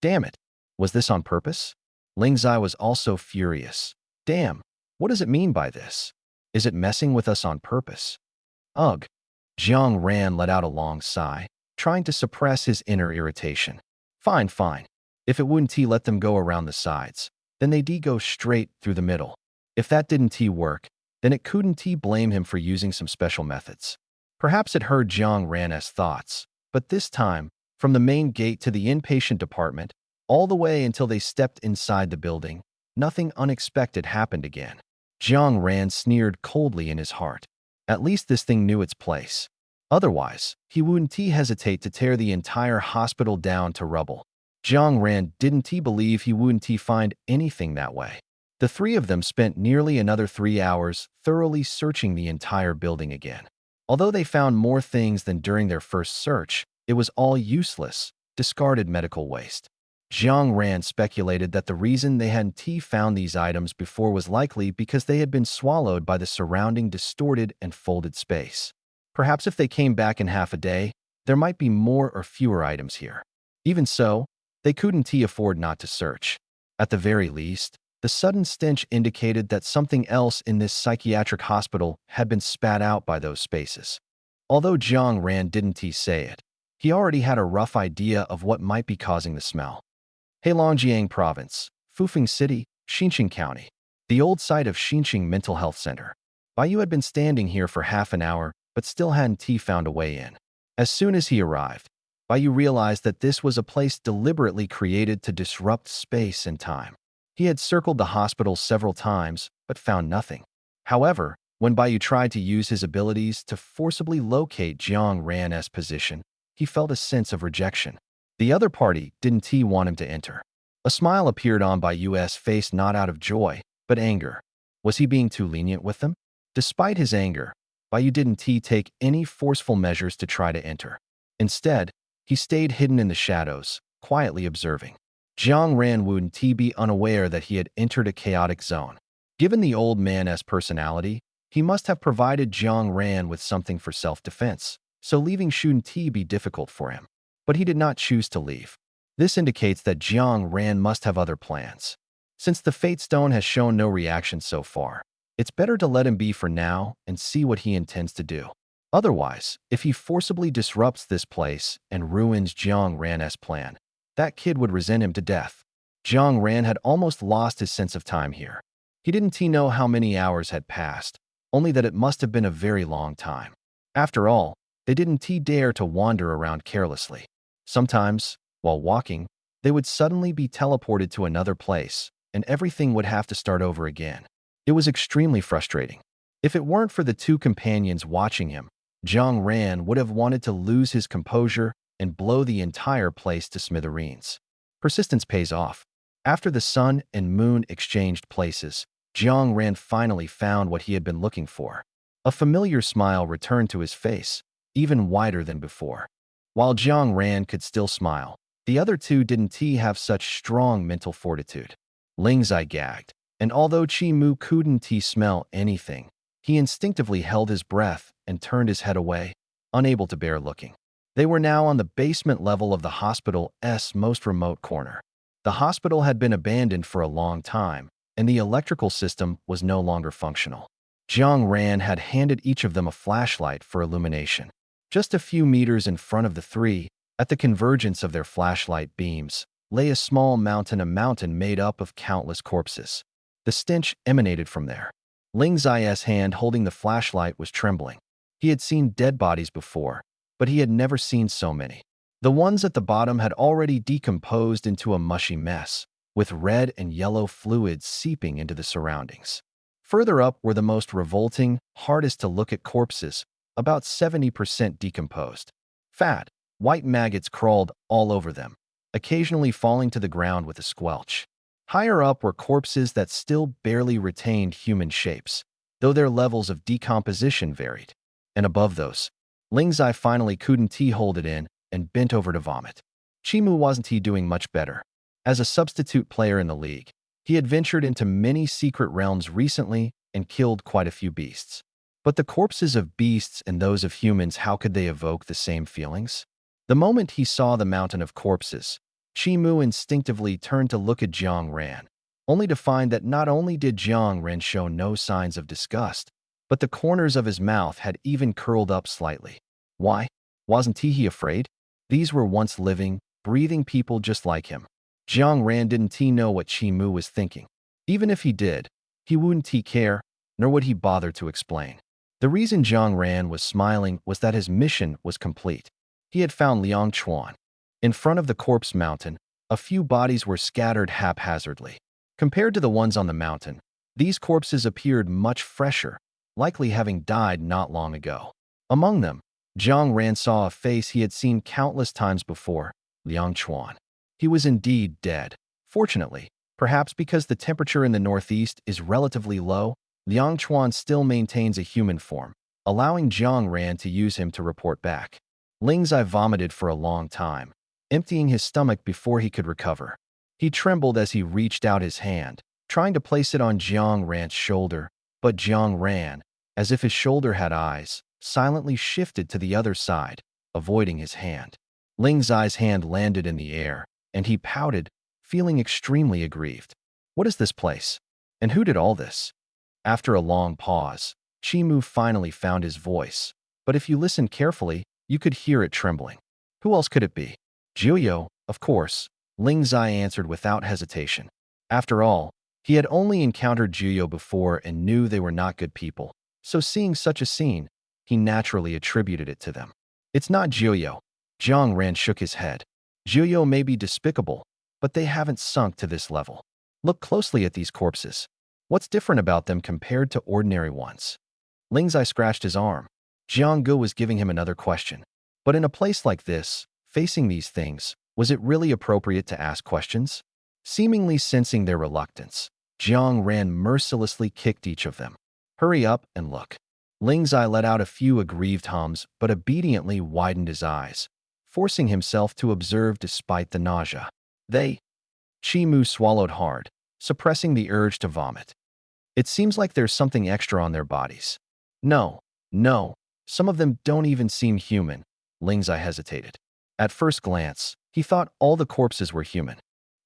Damn it! Was this on purpose? Ling Zai was also furious. Damn, what does it mean by this? Is it messing with us on purpose? Ugh. Jiang Ran let out a long sigh, trying to suppress his inner irritation. Fine, fine. If it wouldn't let them go around the sides, then they'd go straight through the middle. If that didn't work, then it couldn't blame him for using some special methods. Perhaps it heard Jiang Ran's thoughts, but this time, from the main gate to the inpatient department, all the way until they stepped inside the building, nothing unexpected happened again. Jiang Ran sneered coldly in his heart. At least this thing knew its place. Otherwise, he wouldn't hesitate to tear the entire hospital down to rubble. Jiang Ran didn't believe he wouldn't find anything that way. The three of them spent nearly another 3 hours thoroughly searching the entire building again. Although they found more things than during their first search, it was all useless, discarded medical waste. Jiang Ran speculated that the reason they hadn't found these items before was likely because they had been swallowed by the surrounding distorted and folded space. Perhaps if they came back in half a day, there might be more or fewer items here. Even so, they couldn't afford not to search. At the very least, the sudden stench indicated that something else in this psychiatric hospital had been spat out by those spaces. Although Jiang Ran didn't say it, he already had a rough idea of what might be causing the smell. Heilongjiang Province, Fufeng City, Xinjiang County, the old site of Xinjiang Mental Health Center. Baiyu had been standing here for half an hour, but still hadn't found a way in. As soon as he arrived, Baiyu realized that this was a place deliberately created to disrupt space and time. He had circled the hospital several times, but found nothing. However, when Baiyu tried to use his abilities to forcibly locate Jiang Ran's position, he felt a sense of rejection. The other party didn't want him to enter. A smile appeared on Baiyu's face, not out of joy, but anger. Was he being too lenient with them? Despite his anger, Baiyu didn't take any forceful measures to try to enter. Instead, he stayed hidden in the shadows, quietly observing. Jiang Ran wouldn't be unaware that he had entered a chaotic zone. Given the old man's personality, he must have provided Jiang Ran with something for self-defense, so leaving shouldn't be difficult for him. But he did not choose to leave. This indicates that Jiang Ran must have other plans. Since the Fate Stone has shown no reaction so far, it's better to let him be for now and see what he intends to do. Otherwise, if he forcibly disrupts this place and ruins Jiang Ran's plan, that kid would resent him to death. Jiang Ran had almost lost his sense of time here. He didn't know how many hours had passed, only that it must have been a very long time. After all, they didn't dare to wander around carelessly. Sometimes, while walking, they would suddenly be teleported to another place, and everything would have to start over again. It was extremely frustrating. If it weren't for the two companions watching him, Jiang Ran would have wanted to lose his composure and blow the entire place to smithereens. Persistence pays off. After the sun and moon exchanged places, Jiang Ran finally found what he had been looking for. A familiar smile returned to his face, even wider than before. While Jiang Ran could still smile, the other two didn't have such strong mental fortitude. Ling Zai gagged, and although Chi Mu couldn't smell anything, he instinctively held his breath and turned his head away, unable to bear looking. They were now on the basement level of the hospital's most remote corner. The hospital had been abandoned for a long time, and the electrical system was no longer functional. Jiang Ran had handed each of them a flashlight for illumination. Just a few meters in front of the three, at the convergence of their flashlight beams, lay a small mountain, a mountain made up of countless corpses. The stench emanated from there. Ling Zai's hand holding the flashlight was trembling. He had seen dead bodies before, but he had never seen so many. The ones at the bottom had already decomposed into a mushy mess, with red and yellow fluids seeping into the surroundings. Further up were the most revolting, hardest to look at corpses, about 70% decomposed. Fat, white maggots crawled all over them, occasionally falling to the ground with a squelch. Higher up were corpses that still barely retained human shapes, though their levels of decomposition varied. And above those, Ling Zai finally couldn't hold it in and bent over to vomit. Chimu wasn't doing much better. As a substitute player in the league, he had ventured into many secret realms recently and killed quite a few beasts. But the corpses of beasts and those of humans, how could they evoke the same feelings? The moment he saw the mountain of corpses, Chimu instinctively turned to look at Jiang Ran, only to find that not only did Jiang Ran show no signs of disgust, but the corners of his mouth had even curled up slightly. Why? Wasn't he afraid? These were once living, breathing people just like him. Jiang Ran didn't know what Chi Mu was thinking. Even if he did, he wouldn't care, nor would he bother to explain. The reason Jiang Ran was smiling was that his mission was complete. He had found Liang Chuan. In front of the corpse mountain, a few bodies were scattered haphazardly. Compared to the ones on the mountain, these corpses appeared much fresher, likely having died not long ago. Among them, Jiang Ran saw a face he had seen countless times before, Liang Chuan. He was indeed dead. Fortunately, perhaps because the temperature in the northeast is relatively low, Liang Chuan still maintains a human form, allowing Jiang Ran to use him to report back. Ling Zai vomited for a long time, emptying his stomach before he could recover. He trembled as he reached out his hand, trying to place it on Jiang Ran's shoulder, but Jiang Ran, as if his shoulder had eyes, silently shifted to the other side, avoiding his hand. Ling Zai's hand landed in the air, and he pouted, feeling extremely aggrieved. What is this place? And who did all this? After a long pause, Chi Mu finally found his voice, but if you listened carefully, you could hear it trembling. Who else could it be? Jiuyo, of course, Ling Zai answered without hesitation. After all, he had only encountered Jiuyo before and knew they were not good people, so seeing such a scene, he naturally attributed it to them. It's not Jiuyo. Jiang Ran shook his head. Jiuyo may be despicable, but they haven't sunk to this level. Look closely at these corpses. What's different about them compared to ordinary ones? Ling Zai scratched his arm. Jiang Gu was giving him another question. But in a place like this, facing these things, was it really appropriate to ask questions? Seemingly sensing their reluctance, Jiang Ran mercilessly kicked each of them. Hurry up and look. Ling Zai let out a few aggrieved hums but obediently widened his eyes, forcing himself to observe despite the nausea. Chi Mu swallowed hard, suppressing the urge to vomit. It seems like there's something extra on their bodies. No, some of them don't even seem human. Ling Zai hesitated. At first glance, he thought all the corpses were human.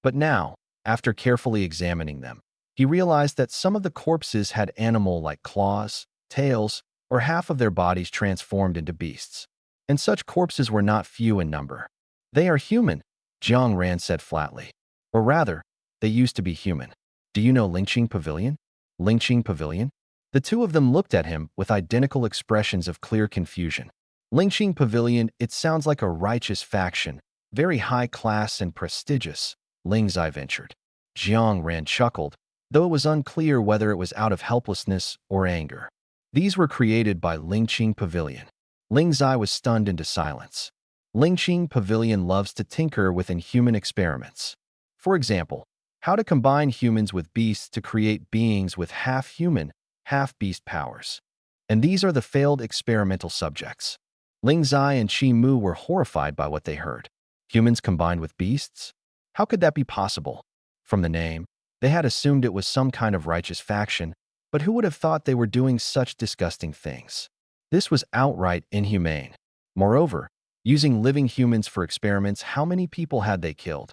But now, after carefully examining them, he realized that some of the corpses had animal-like claws, tails, or half of their bodies transformed into beasts. And such corpses were not few in number. They are human, Jiang Ran said flatly. Or rather, they used to be human. Do you know Lingqing Pavilion? Lingqing Pavilion? The two of them looked at him with identical expressions of clear confusion. Lingqing Pavilion, it sounds like a righteous faction, very high class and prestigious, Ling Zai ventured. Jiang Ran chuckled, though it was unclear whether it was out of helplessness or anger. These were created by Lingqing Pavilion. Ling Zai was stunned into silence. Lingqing Pavilion loves to tinker with inhuman experiments. For example, How to combine humans with beasts to create beings with half-human, half-beast powers. And these are the failed experimental subjects. Ling Zai and Qi Mu were horrified by what they heard. Humans combined with beasts? How could that be possible? From the name, they had assumed it was some kind of righteous faction, but who would have thought they were doing such disgusting things? This was outright inhumane. Moreover, using living humans for experiments, how many people had they killed?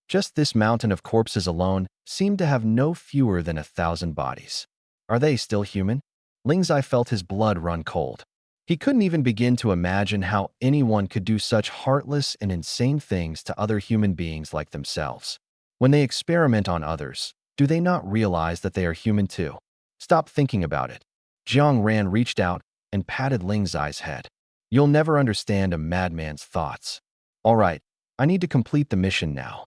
Just this mountain of corpses alone seemed to have no fewer than 1,000 bodies. Are they still human? Ling Zai felt his blood run cold. He couldn't even begin to imagine how anyone could do such heartless and insane things to other human beings like themselves. When they experiment on others, do they not realize that they are human too? Stop thinking about it. Jiang Ran reached out and patted Ling Zai's head. You'll never understand a madman's thoughts. All right, I need to complete the mission now.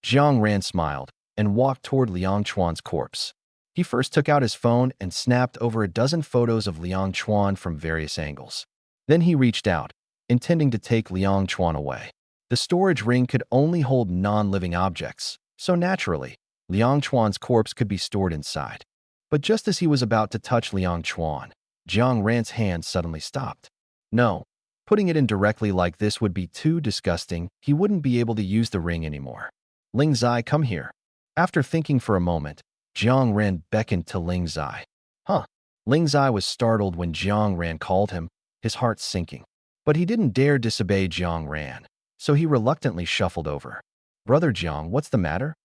Jiang Ran smiled and walked toward Liang Chuan's corpse. He first took out his phone and snapped over a dozen photos of Liang Chuan from various angles. Then he reached out, intending to take Liang Chuan away. The storage ring could only hold non-living objects, so naturally, Liang Chuan's corpse could be stored inside. But just as he was about to touch Liang Chuan, Jiang Ran's hand suddenly stopped. No, putting it in directly like this would be too disgusting. He wouldn't be able to use the ring anymore. Ling Zai, come here. After thinking for a moment, Jiang Ran beckoned to Ling Zai. Huh. Ling Zai was startled when Jiang Ran called him, his heart sinking. But he didn't dare disobey Jiang Ran, so he reluctantly shuffled over. Brother Jiang, what's the matter?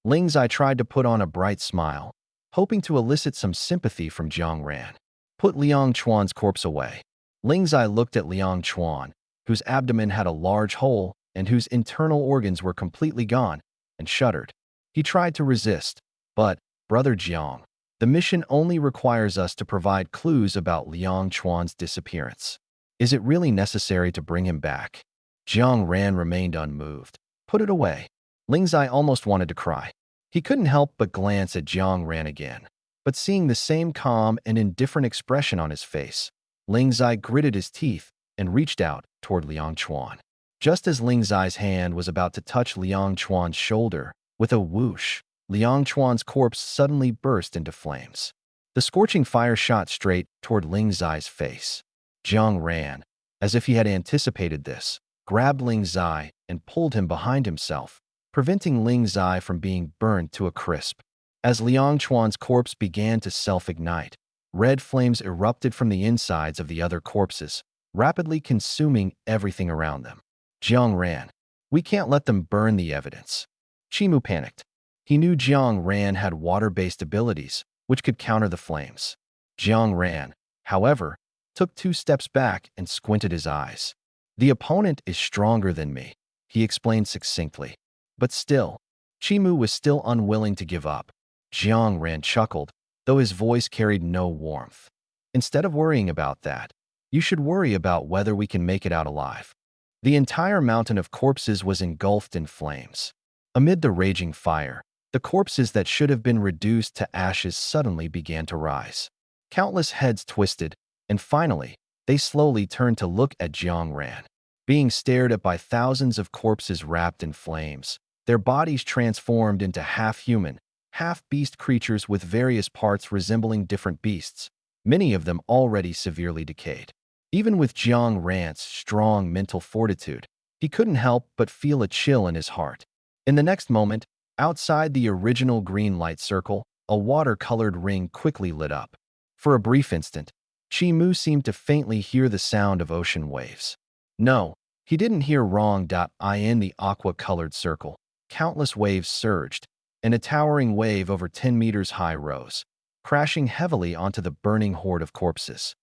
Ling Zai tried to put on a bright smile, hoping to elicit some sympathy from Jiang Ran. Put Liang Chuan's corpse away. Ling Zai looked at Liang Chuan, whose abdomen had a large hole and whose internal organs were completely gone, and shuddered. He tried to resist, but, Brother Jiang, the mission only requires us to provide clues about Liang Chuan's disappearance. Is it really necessary to bring him back? Jiang Ran remained unmoved. Put it away. Ling Zai almost wanted to cry. He couldn't help but glance at Jiang Ran again. But seeing the same calm and indifferent expression on his face, Ling Zai gritted his teeth and reached out toward Liang Chuan. Just as Ling Zai's hand was about to touch Liang Chuan's shoulder, with a whoosh, Liang Chuan's corpse suddenly burst into flames. The scorching fire shot straight toward Ling Zai's face. Jiang Ran, as if he had anticipated this, grabbed Ling Zai and pulled him behind himself, preventing Ling Zai from being burned to a crisp. As Liang Chuan's corpse began to self-ignite, red flames erupted from the insides of the other corpses, rapidly consuming everything around them. Jiang Ran, we can't let them burn the evidence. Qi Mu panicked. He knew Jiang Ran had water-based abilities, which could counter the flames. Jiang Ran, however, took 2 steps back and squinted his eyes. The opponent is stronger than me, he explained succinctly. But still, Qi Mu was still unwilling to give up. Jiang Ran chuckled, though his voice carried no warmth. Instead of worrying about that, you should worry about whether we can make it out alive. The entire mountain of corpses was engulfed in flames. Amid the raging fire, the corpses that should have been reduced to ashes suddenly began to rise. Countless heads twisted, and finally, they slowly turned to look at Jiang Ran. Being stared at by thousands of corpses wrapped in flames, their bodies transformed into half-human, half-beast creatures with various parts resembling different beasts, many of them already severely decayed. Even with Jiang Ran's strong mental fortitude, he couldn't help but feel a chill in his heart. In the next moment, outside the original green light circle, a water-colored ring quickly lit up. For a brief instant, Qi Mu seemed to faintly hear the sound of ocean waves. No, he didn't hear wrong. In the aqua-colored circle, countless waves surged, and a towering wave over 10 meters high rose, crashing heavily onto the burning horde of corpses.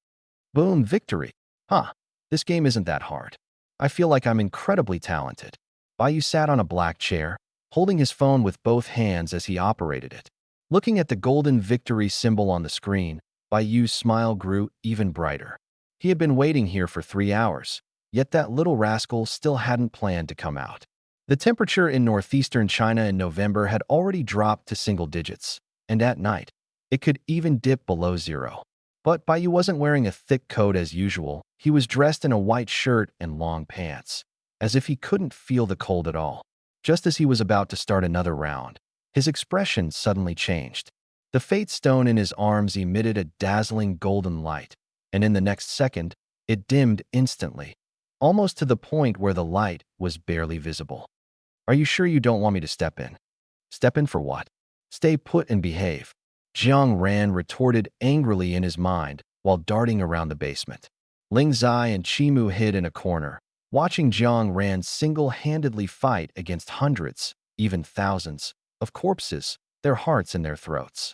Boom, victory! Huh, this game isn't that hard. I feel like I'm incredibly talented. Bai sat on a black chair, holding his phone with both hands as he operated it. Looking at the golden victory symbol on the screen, Bai's smile grew even brighter. He had been waiting here for 3 hours, yet that little rascal still hadn't planned to come out. The temperature in northeastern China in November had already dropped to single digits, and at night, it could even dip below 0. But Bai wasn't wearing a thick coat as usual. He was dressed in a white shirt and long pants, as if he couldn't feel the cold at all. Just as he was about to start another round, His expression suddenly changed. The fate stone in his arms emitted a dazzling golden light, and in the next second, it dimmed instantly, almost to the point where the light was barely visible. Are you sure you don't want me to step in? Step in for what? Stay put and behave. Jiang Ran retorted angrily in his mind while darting around the basement. Ling Zai and Chimu hid in a corner, watching Jiang Ran single-handedly fight against hundreds, even thousands, of corpses, their hearts in their throats.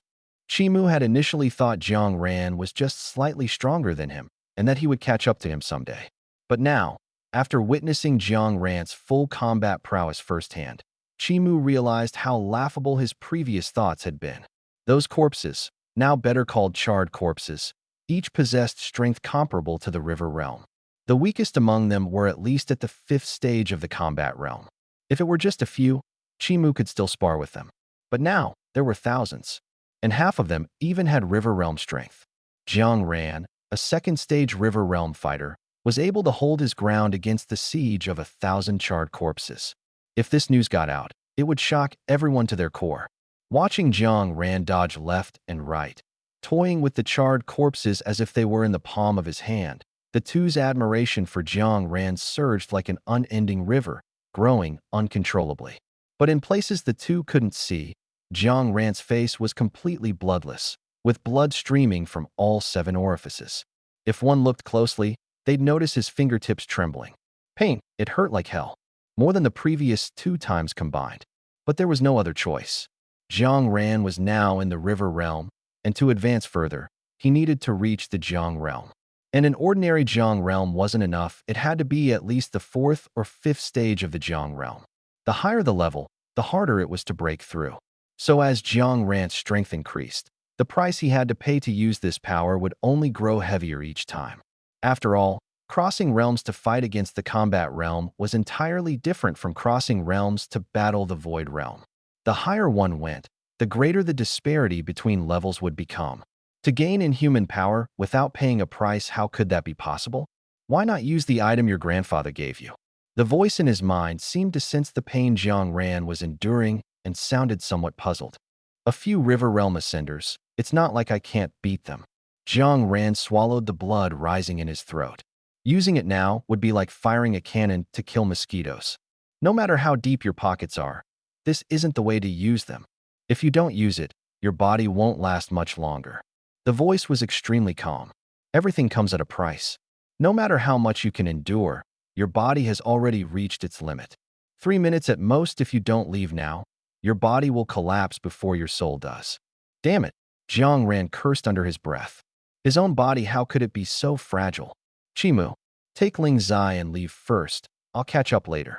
Chimu had initially thought Jiang Ran was just slightly stronger than him, and that he would catch up to him someday. But now, after witnessing Jiang Ran's full combat prowess firsthand, Chimu realized how laughable his previous thoughts had been. Those corpses, now better called charred corpses, each possessed strength comparable to the river realm. The weakest among them were at least at the 5th stage of the combat realm. If it were just a few, Chimu could still spar with them. But now, there were thousands, and half of them even had river realm strength. Jiang Ran, a 2nd stage river realm fighter, was able to hold his ground against the siege of 1,000 charred corpses. If this news got out, it would shock everyone to their core. Watching Jiang Ran dodge left and right, toying with the charred corpses as if they were in the palm of his hand, the two's admiration for Jiang Ran surged like an unending river, growing uncontrollably. But in places the two couldn't see, Jiang Ran's face was completely bloodless, with blood streaming from all 7 orifices. If one looked closely, they'd notice his fingertips trembling. Pain, it hurt like hell, more than the previous 2 times combined. But there was no other choice. Jiang Ran was now in the river realm, and to advance further, he needed to reach the Jiang realm. And an ordinary Jiang realm wasn't enough, it had to be at least the 4th or 5th stage of the Jiang realm. The higher the level, the harder it was to break through. So as Jiang Ran's strength increased, the price he had to pay to use this power would only grow heavier each time. After all, crossing realms to fight against the combat realm was entirely different from crossing realms to battle the void realm. The higher one went, the greater the disparity between levels would become. To gain inhuman power without paying a price, how could that be possible? Why not use the item your grandfather gave you? The voice in his mind seemed to sense the pain Jiang Ran was enduring and sounded somewhat puzzled. A few river realm ascenders, it's not like I can't beat them. Jiang Ran swallowed the blood rising in his throat. Using it now would be like firing a cannon to kill mosquitoes. No matter how deep your pockets are, this isn't the way to use them. If you don't use it, your body won't last much longer. The voice was extremely calm. Everything comes at a price. No matter how much you can endure, your body has already reached its limit. 3 minutes at most. If you don't leave now, your body will collapse before your soul does. Damn it, Jiang Ran cursed under his breath. His own body, how could it be so fragile? Chimu, take Ling Zai and leave first. I'll catch up later.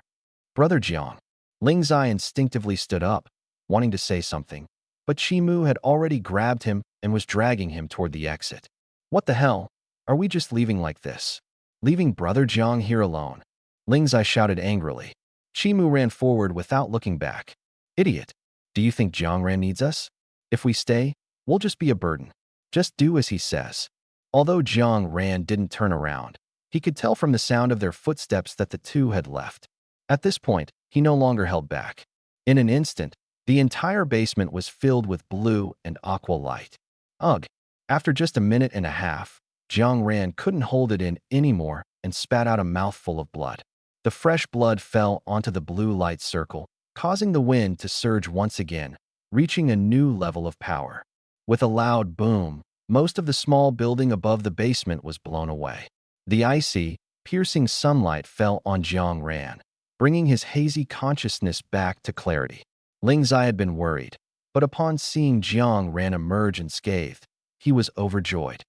Brother Jiang. Ling Zai instinctively stood up, wanting to say something, but Chimu had already grabbed him and was dragging him toward the exit. What the hell? Are we just leaving like this? Leaving Brother Jiang here alone? Ling Zai shouted angrily. Chimu ran forward without looking back. Idiot. Do you think Jiang Ran needs us? If we stay, we'll just be a burden. Just do as he says. Although Jiang Ran didn't turn around, he could tell from the sound of their footsteps that the two had left. At this point, he no longer held back. In an instant, the entire basement was filled with blue and aqua light. Ugh! After just a minute and a half, Jiang Ran couldn't hold it in anymore and spat out a mouthful of blood. The fresh blood fell onto the blue light circle, causing the wind to surge once again, reaching a new level of power. With a loud boom, most of the small building above the basement was blown away. The icy, piercing sunlight fell on Jiang Ran, bringing his hazy consciousness back to clarity. Ling Zai had been worried, but upon seeing Jiang Ran emerge unscathed, he was overjoyed.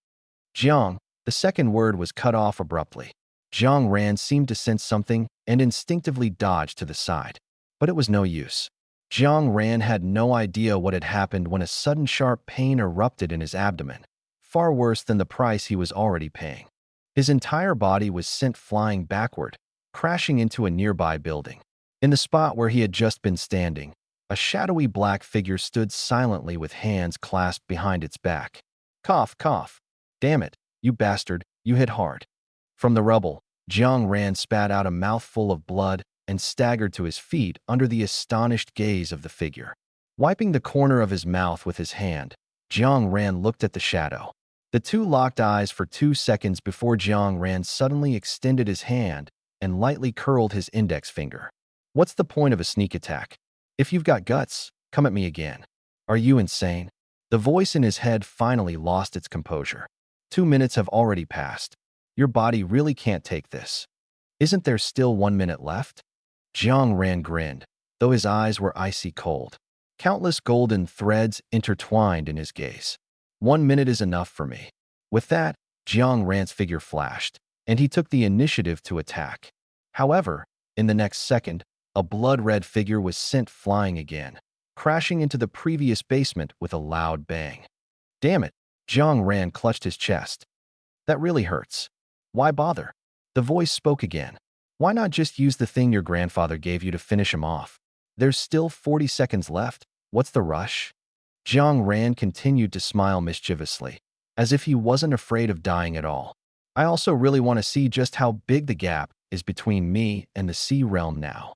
Jiang, the second word was cut off abruptly. Jiang Ran seemed to sense something and instinctively dodged to the side. But it was no use. Jiang Ran had no idea what had happened when a sudden sharp pain erupted in his abdomen, far worse than the price he was already paying. His entire body was sent flying backward, crashing into a nearby building. In the spot where he had just been standing, a shadowy black figure stood silently with hands clasped behind its back. Cough, cough. Damn it, you bastard, you hit hard. From the rubble, Jiang Ran spat out a mouthful of blood and staggered to his feet under the astonished gaze of the figure. Wiping the corner of his mouth with his hand, Jiang Ran looked at the shadow. The two locked eyes for 2 seconds before Jiang Ran suddenly extended his hand and lightly curled his index finger. What's the point of a sneak attack? If you've got guts, come at me again. Are you insane? The voice in his head finally lost its composure. 2 minutes have already passed. Your body really can't take this. Isn't there still 1 minute left? Jiang Ran grinned, though his eyes were icy cold. Countless golden threads intertwined in his gaze. 1 minute is enough for me. With that, Jiang Ran's figure flashed, and he took the initiative to attack. However, in the next second, a blood-red figure was sent flying again, crashing into the previous basement with a loud bang. Damn it, Jiang Ran clutched his chest. That really hurts. Why bother? The voice spoke again. Why not just use the thing your grandfather gave you to finish him off? There's still 40 seconds left. What's the rush? Jiang Ran continued to smile mischievously, as if he wasn't afraid of dying at all. I also really want to see just how big the gap is between me and the sea realm now.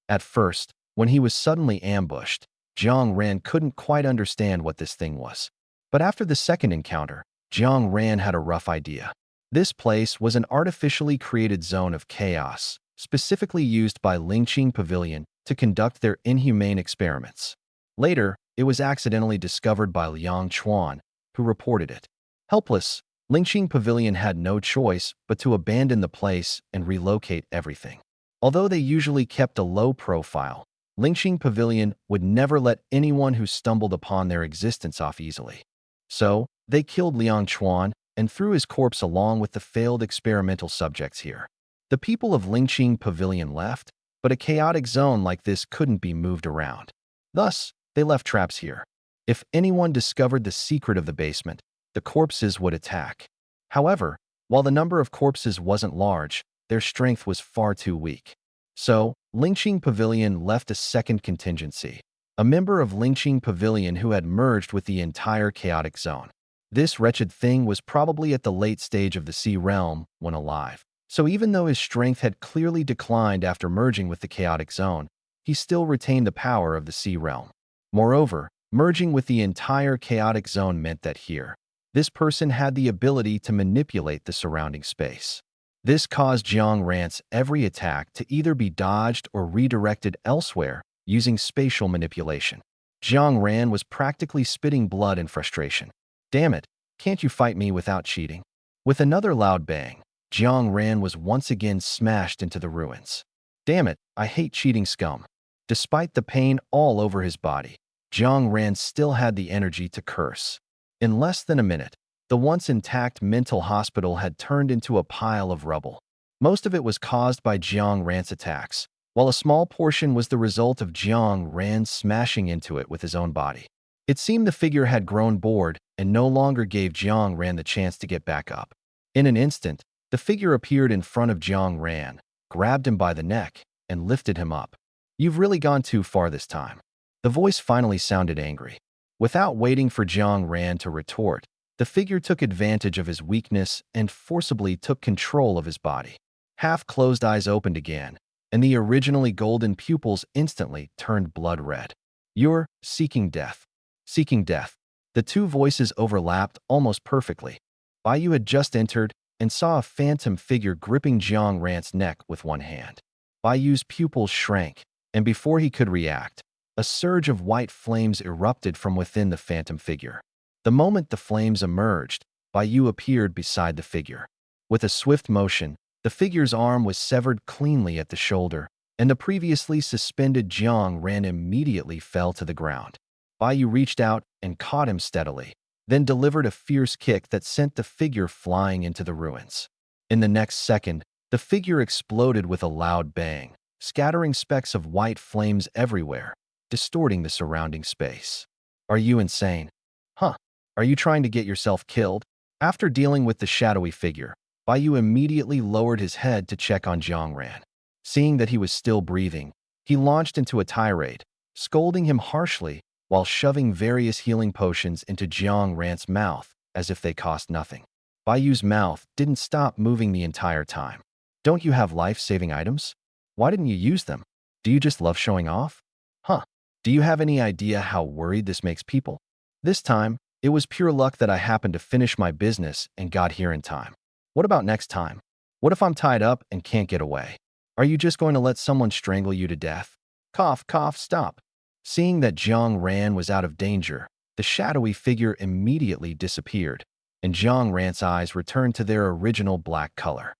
At first, when he was suddenly ambushed, Jiang Ran couldn't quite understand what this thing was. But after the second encounter, Jiang Ran had a rough idea. This place was an artificially created zone of chaos, specifically used by Lingqing Pavilion to conduct their inhumane experiments. Later, it was accidentally discovered by Liang Chuan, who reported it. Helpless, Lingqing Pavilion had no choice but to abandon the place and relocate everything. Although they usually kept a low profile, Lingqing Pavilion would never let anyone who stumbled upon their existence off easily. So, they killed Liang Chuan and threw his corpse along with the failed experimental subjects here. The people of Lingqing Pavilion left, but a chaotic zone like this couldn't be moved around. Thus, they left traps here. If anyone discovered the secret of the basement, the corpses would attack. However, while the number of corpses wasn't large, their strength was far too weak. So, Lingqing Pavilion left a second contingency, a member of Lingqing Pavilion who had merged with the entire chaotic zone. This wretched thing was probably at the late stage of the sea realm when alive. So even though his strength had clearly declined after merging with the chaotic zone, he still retained the power of the sea realm. Moreover, merging with the entire chaotic zone meant that here, this person had the ability to manipulate the surrounding space. This caused Jiang Ran's every attack to either be dodged or redirected elsewhere using spatial manipulation. Jiang Ran was practically spitting blood in frustration. Damn it, can't you fight me without cheating? With another loud bang, Jiang Ran was once again smashed into the ruins. Damn it, I hate cheating scum. Despite the pain all over his body, Jiang Ran still had the energy to curse. In less than a minute, the once intact mental hospital had turned into a pile of rubble. Most of it was caused by Jiang Ran's attacks, while a small portion was the result of Jiang Ran smashing into it with his own body. It seemed the figure had grown bored and no longer gave Jiang Ran the chance to get back up. In an instant, the figure appeared in front of Jiang Ran, grabbed him by the neck, and lifted him up. You've really gone too far this time. The voice finally sounded angry. Without waiting for Jiang Ran to retort, the figure took advantage of his weakness and forcibly took control of his body. Half-closed eyes opened again, and the originally golden pupils instantly turned blood red. You're seeking death. Seeking death. The two voices overlapped almost perfectly. Baiyu had just entered and saw a phantom figure gripping Jiang Ran's neck with one hand. Baiyu's pupils shrank, and before he could react, a surge of white flames erupted from within the phantom figure. The moment the flames emerged, Baiyu appeared beside the figure. With a swift motion, the figure's arm was severed cleanly at the shoulder, and the previously suspended Jiang Ran immediately fell to the ground. Baiyu reached out and caught him steadily, then delivered a fierce kick that sent the figure flying into the ruins. In the next second, the figure exploded with a loud bang, scattering specks of white flames everywhere, distorting the surrounding space. Are you insane? Huh? Are you trying to get yourself killed? After dealing with the shadowy figure, Baiyu immediately lowered his head to check on Jiang Ran. Seeing that he was still breathing, he launched into a tirade, scolding him harshly while shoving various healing potions into Jiang Ran's mouth as if they cost nothing. Baiyu's mouth didn't stop moving the entire time. Don't you have life-saving items? Why didn't you use them? Do you just love showing off? Huh. Do you have any idea how worried this makes people? This time, it was pure luck that I happened to finish my business and got here in time. What about next time? What if I'm tied up and can't get away? Are you just going to let someone strangle you to death? Cough, cough, stop. Seeing that Jiang Ran was out of danger, the shadowy figure immediately disappeared, and Jiang Ran's eyes returned to their original black color.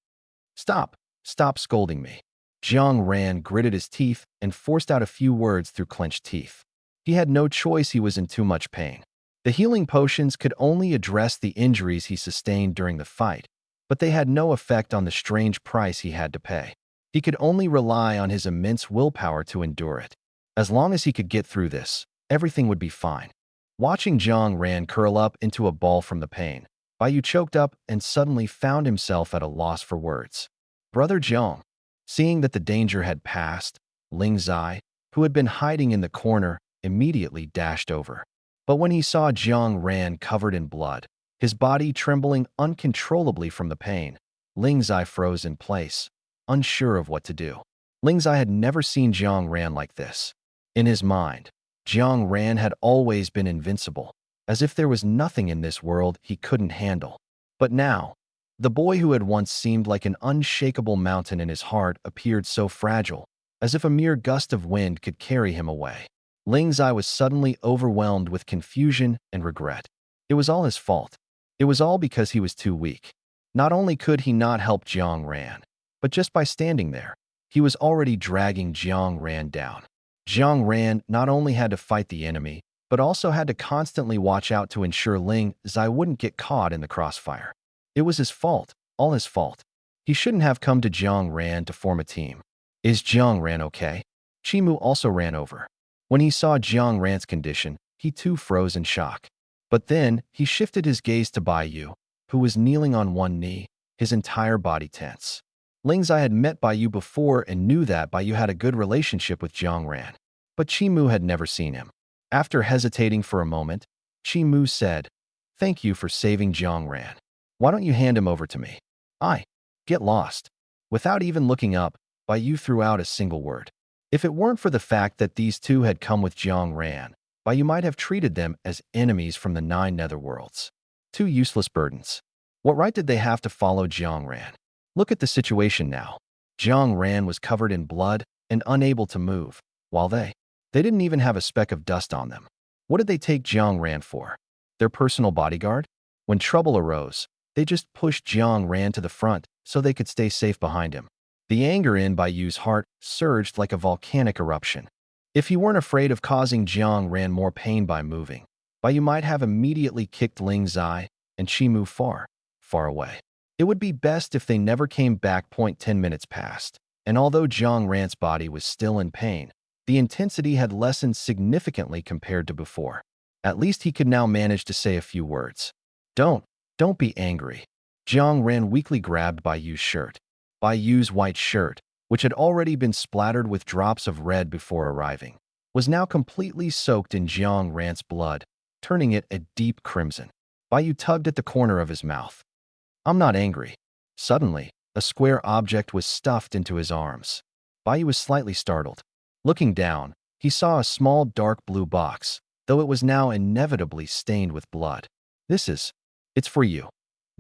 Stop! Stop scolding me. Jiang Ran gritted his teeth and forced out a few words through clenched teeth. He had no choice, he was in too much pain. The healing potions could only address the injuries he sustained during the fight, but they had no effect on the strange price he had to pay. He could only rely on his immense willpower to endure it. As long as he could get through this, everything would be fine. Watching Jiang Ran curl up into a ball from the pain, Baiyu choked up and suddenly found himself at a loss for words. Brother Jiang. Seeing that the danger had passed, Ling Zai, who had been hiding in the corner, immediately dashed over. But when he saw Jiang Ran covered in blood, his body trembling uncontrollably from the pain, Ling Zai froze in place, unsure of what to do. Ling Zai had never seen Jiang Ran like this. In his mind, Jiang Ran had always been invincible, as if there was nothing in this world he couldn't handle. But now, the boy who had once seemed like an unshakable mountain in his heart appeared so fragile, as if a mere gust of wind could carry him away. Ling Zai was suddenly overwhelmed with confusion and regret. It was all his fault. It was all because he was too weak. Not only could he not help Jiang Ran, but just by standing there, he was already dragging Jiang Ran down. Jiang Ran not only had to fight the enemy, but also had to constantly watch out to ensure Ling Zai wouldn't get caught in the crossfire. It was his fault, all his fault. He shouldn't have come to Jiang Ran to form a team. Is Jiang Ran okay? Chimu also ran over. When he saw Jiang Ran's condition, he too froze in shock. But then, he shifted his gaze to Baiyu, who was kneeling on one knee, his entire body tense. Ling Zai had met Baiyu before and knew that Baiyu had a good relationship with Jiang Ran. But Chimu had never seen him. After hesitating for a moment, Chimu said, "Thank you for saving Jiang Ran. Why don't you hand him over to me?" Get lost. Without even looking up, Baiyu threw out a single word. If it weren't for the fact that these two had come with Jiang Ran, Baiyu might have treated them as enemies from the 9 netherworlds. Two useless burdens. What right did they have to follow Jiang Ran? Look at the situation now. Jiang Ran was covered in blood and unable to move, while they didn't even have a speck of dust on them. What did they take Jiang Ran for? Their personal bodyguard? When trouble arose, they just pushed Jiang Ran to the front so they could stay safe behind him. The anger in Baiyu's heart surged like a volcanic eruption. If he weren't afraid of causing Jiang Ran more pain by moving, Baiyu might have immediately kicked Ling Zai and Chimu far, far away. It would be best if they never came back. 10 minutes passed, and although Jiang Ran's body was still in pain, the intensity had lessened significantly compared to before. At least he could now manage to say a few words. Don't be angry." Jiang Ran weakly grabbed Baiyu's shirt. Baiyu's white shirt, which had already been splattered with drops of red before arriving, was now completely soaked in Jiang Ran's blood, turning it a deep crimson. Baiyu tugged at the corner of his mouth. "I'm not angry." Suddenly, a square object was stuffed into his arms. Baiyu was slightly startled. Looking down, he saw a small dark blue box, though it was now inevitably stained with blood. It's for you,"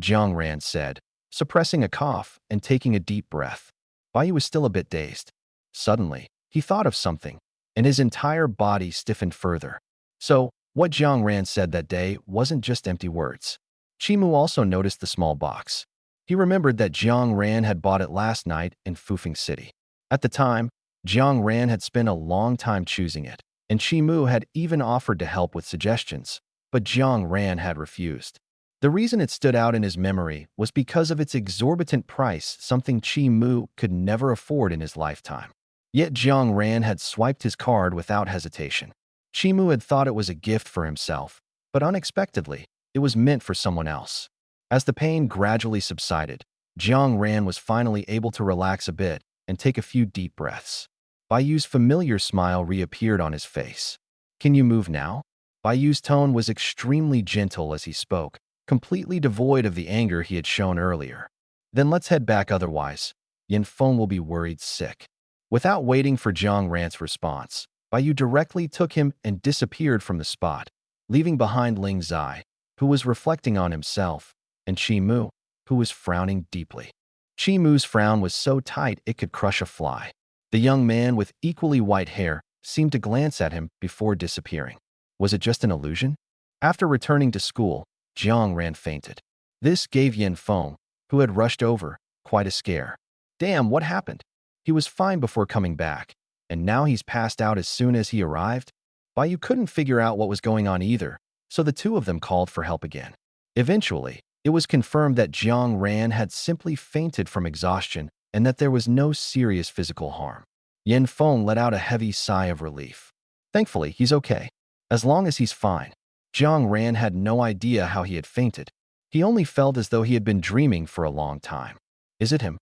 Jiang Ran said, suppressing a cough and taking a deep breath. Baiyu was still a bit dazed. Suddenly, he thought of something, and his entire body stiffened further. So, what Jiang Ran said that day wasn't just empty words. Chimu also noticed the small box. He remembered that Jiang Ran had bought it last night in Fufeng City. At the time, Jiang Ran had spent a long time choosing it, and Chimu had even offered to help with suggestions, but Jiang Ran had refused. The reason it stood out in his memory was because of its exorbitant price, something Chimu could never afford in his lifetime. Yet Jiang Ran had swiped his card without hesitation. Chimu had thought it was a gift for himself, but unexpectedly, it was meant for someone else. As the pain gradually subsided, Jiang Ran was finally able to relax a bit and take a few deep breaths. Baiyu's familiar smile reappeared on his face. "Can you move now?" Baiyu's tone was extremely gentle as he spoke, completely devoid of the anger he had shown earlier. "Then let's head back, otherwise, Yin Feng will be worried sick." Without waiting for Jiang Ran's response, Bai directly took him and disappeared from the spot, leaving behind Ling Zai, who was reflecting on himself, and Qi Mu, who was frowning deeply. Qi Mu's frown was so tight it could crush a fly. The young man with equally white hair seemed to glance at him before disappearing. Was it just an illusion? After returning to school, Jiang Ran fainted. This gave Yin Feng, who had rushed over, quite a scare. Damn, what happened? He was fine before coming back, and now he's passed out as soon as he arrived? Bai couldn't figure out what was going on either, so the two of them called for help again. Eventually, it was confirmed that Jiang Ran had simply fainted from exhaustion and that there was no serious physical harm. Yin Feng let out a heavy sigh of relief. Thankfully, he's okay. As long as he's fine. Jiang Ran had no idea how he had fainted. He only felt as though he had been dreaming for a long time. Is it him?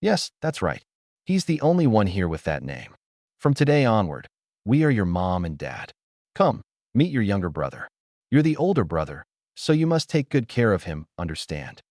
Yes, that's right. He's the only one here with that name. From today onward, we are your mom and dad. Come, meet your younger brother. You're the older brother, so you must take good care of him, understand?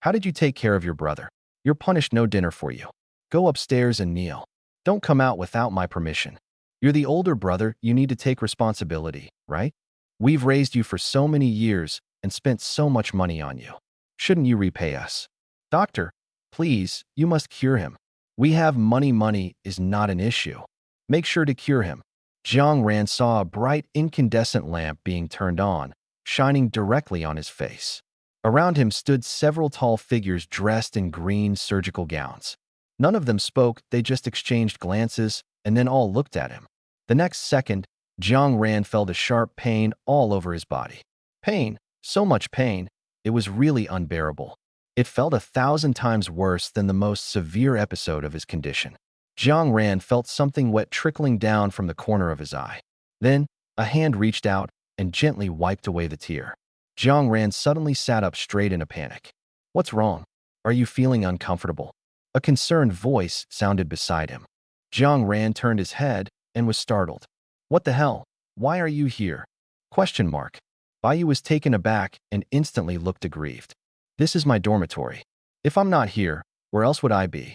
How did you take care of your brother? You're punished, no dinner for you. Go upstairs and kneel. Don't come out without my permission. You're the older brother, you need to take responsibility, right? We've raised you for so many years and spent so much money on you. Shouldn't you repay us? Doctor, please, you must cure him. We have money. Money is not an issue. Make sure to cure him. Jiang Ran saw a bright incandescent lamp being turned on, shining directly on his face. Around him stood several tall figures dressed in green surgical gowns. None of them spoke, they just exchanged glances, and then all looked at him. The next second, Jiang Ran felt a sharp pain all over his body. Pain, so much pain, it was really unbearable. It felt 1,000 times worse than the most severe episode of his condition. Jiang Ran felt something wet trickling down from the corner of his eye. Then, a hand reached out and gently wiped away the tear. Jiang Ran suddenly sat up straight in a panic. What's wrong? Are you feeling uncomfortable? A concerned voice sounded beside him. Jiang Ran turned his head and was startled. What the hell? Why are you here? Question mark. Bai was taken aback and instantly looked aggrieved. This is my dormitory. If I'm not here, where else would I be?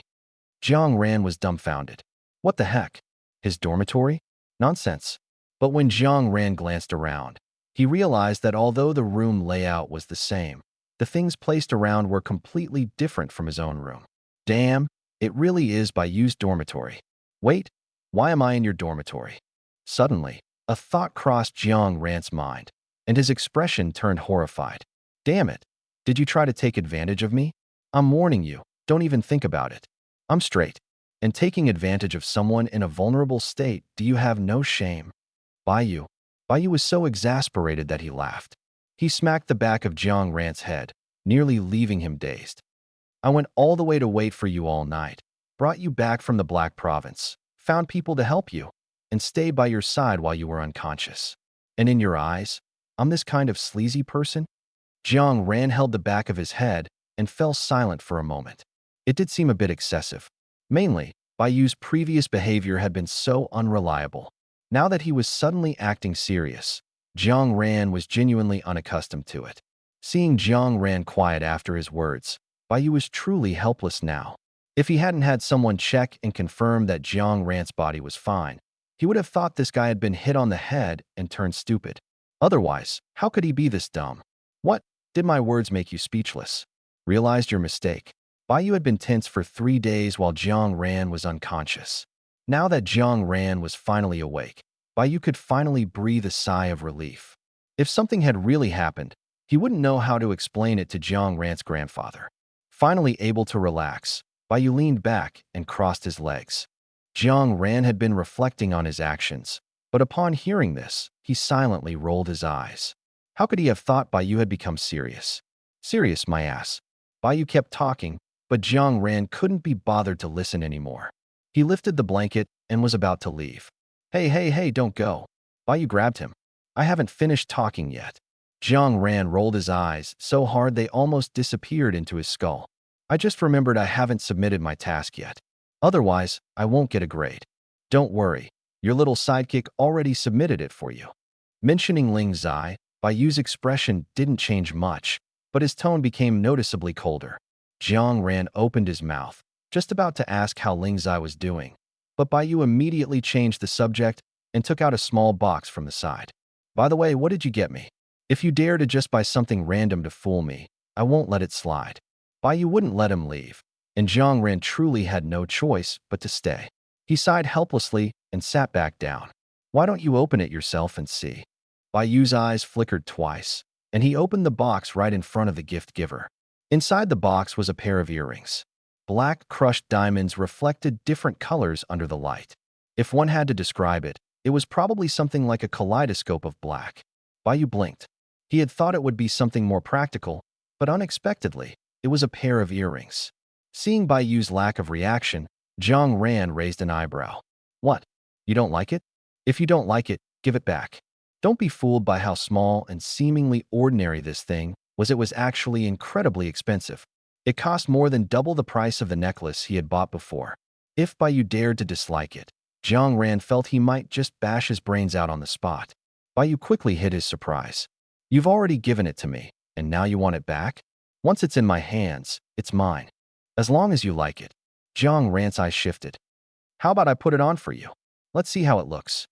Jiang Ran was dumbfounded. What the heck? His dormitory? Nonsense. But when Jiang Ran glanced around, he realized that although the room layout was the same, the things placed around were completely different from his own room. Damn, it really is Bai's dormitory. Wait, why am I in your dormitory? Suddenly, a thought crossed Jiang Ran's mind, and his expression turned horrified. Damn it, did you try to take advantage of me? I'm warning you, don't even think about it. I'm straight, and taking advantage of someone in a vulnerable state, do you have no shame? Bai was so exasperated that he laughed. He smacked the back of Jiang Ran's head, nearly leaving him dazed. I went all the way to wait for you all night, brought you back from the Black Province, found people to help you, and stayed by your side while you were unconscious. And in your eyes, I'm this kind of sleazy person? Jiang Ran held the back of his head and fell silent for a moment. It did seem a bit excessive. Mainly, Bai's previous behavior had been so unreliable. Now that he was suddenly acting serious, Jiang Ran was genuinely unaccustomed to it. Seeing Jiang Ran quiet after his words, Bai was truly helpless now. If he hadn't had someone check and confirm that Jiang Ran's body was fine, he would have thought this guy had been hit on the head and turned stupid. Otherwise, how could he be this dumb? What? Did my words make you speechless? Realized your mistake. Bai had been tense for 3 days while Jiang Ran was unconscious. Now that Jiang Ran was finally awake, Bai could finally breathe a sigh of relief. If something had really happened, he wouldn't know how to explain it to Jiang Ran's grandfather. Finally able to relax, Bai leaned back and crossed his legs. Jiang Ran had been reflecting on his actions, but upon hearing this, he silently rolled his eyes. How could he have thought Bai had become serious? Serious, my ass. Bai kept talking, but Jiang Ran couldn't be bothered to listen anymore. He lifted the blanket and was about to leave. Hey, don't go. Bai grabbed him. I haven't finished talking yet. Jiang Ran rolled his eyes so hard they almost disappeared into his skull. I just remembered I haven't submitted my task yet. Otherwise, I won't get a grade. Don't worry, your little sidekick already submitted it for you. Mentioning Ling Zai, Bai's expression didn't change much, but his tone became noticeably colder. Jiang Ran opened his mouth, just about to ask how Ling Zai was doing, but Bai immediately changed the subject and took out a small box from the side. By the way, what did you get me? If you dare to just buy something random to fool me, I won't let it slide. Bai Yu wouldn't let him leave, and Jiang Ran truly had no choice but to stay. He sighed helplessly and sat back down. Why don't you open it yourself and see? Bai Yu's eyes flickered twice, and he opened the box right in front of the gift giver. Inside the box was a pair of earrings. Black crushed diamonds reflected different colors under the light. If one had to describe it, it was probably something like a kaleidoscope of black. Bai Yu blinked. He had thought it would be something more practical, but unexpectedly, it was a pair of earrings. Seeing Bai Yu's lack of reaction, Jiang Ran raised an eyebrow. What? You don't like it? If you don't like it, give it back. Don't be fooled by how small and seemingly ordinary this thing was. It was actually incredibly expensive. It cost more than double the price of the necklace he had bought before. If Bai Yu dared to dislike it, Jiang Ran felt he might just bash his brains out on the spot. Bai Yu quickly hid his surprise. You've already given it to me, and now you want it back? Once it's in my hands, it's mine. As long as you like it. Jiang Ran's eyes shifted. How about I put it on for you? Let's see how it looks.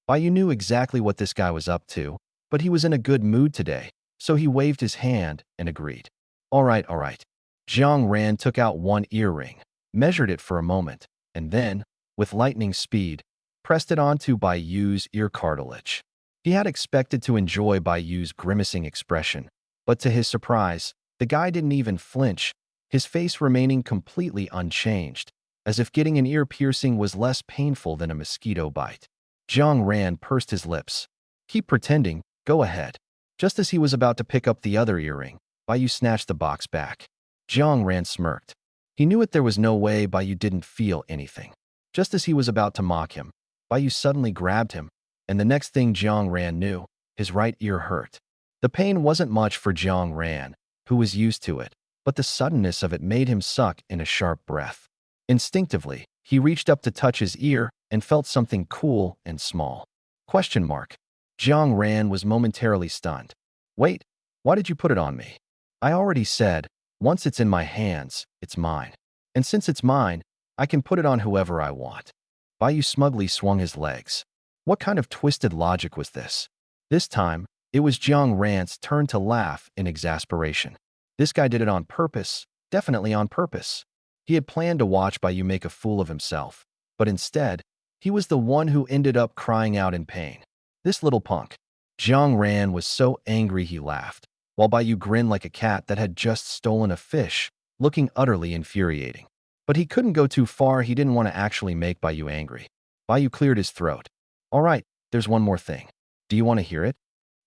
Bai Yu knew exactly what this guy was up to, but he was in a good mood today, so he waved his hand and agreed. All right, all right. Jiang Ran took out one earring, measured it for a moment, and then, with lightning speed, pressed it onto Bai Yu's ear cartilage. He had expected to enjoy Bai Yu's grimacing expression, but to his surprise, the guy didn't even flinch, his face remaining completely unchanged, as if getting an ear piercing was less painful than a mosquito bite. Jiang Ran pursed his lips. Keep pretending, go ahead. Just as he was about to pick up the other earring, Bai Yu snatched the box back. Jiang Ran smirked. He knew it there was no way Bai Yu didn't feel anything. Just as he was about to mock him, Bai Yu suddenly grabbed him, and the next thing Jiang Ran knew, his right ear hurt. The pain wasn't much for Jiang Ran, who was used to it, but the suddenness of it made him suck in a sharp breath. Instinctively, he reached up to touch his ear and felt something cool and small. Question mark. Jiang Ran was momentarily stunned. Wait, why did you put it on me? I already said, once it's in my hands, it's mine. And since it's mine, I can put it on whoever I want. Bai Yu smugly swung his legs. What kind of twisted logic was this? This time, it was Jiang Ran's turn to laugh in exasperation. This guy did it on purpose, definitely on purpose. He had planned to watch Bai Yu make a fool of himself, but instead, he was the one who ended up crying out in pain. This little punk. Jiang Ran was so angry he laughed, while Bai Yu grinned like a cat that had just stolen a fish, looking utterly infuriating. But he couldn't go too far. He didn't want to actually make Bai Yu angry. Bai Yu cleared his throat. All right, there's one more thing. Do you want to hear it?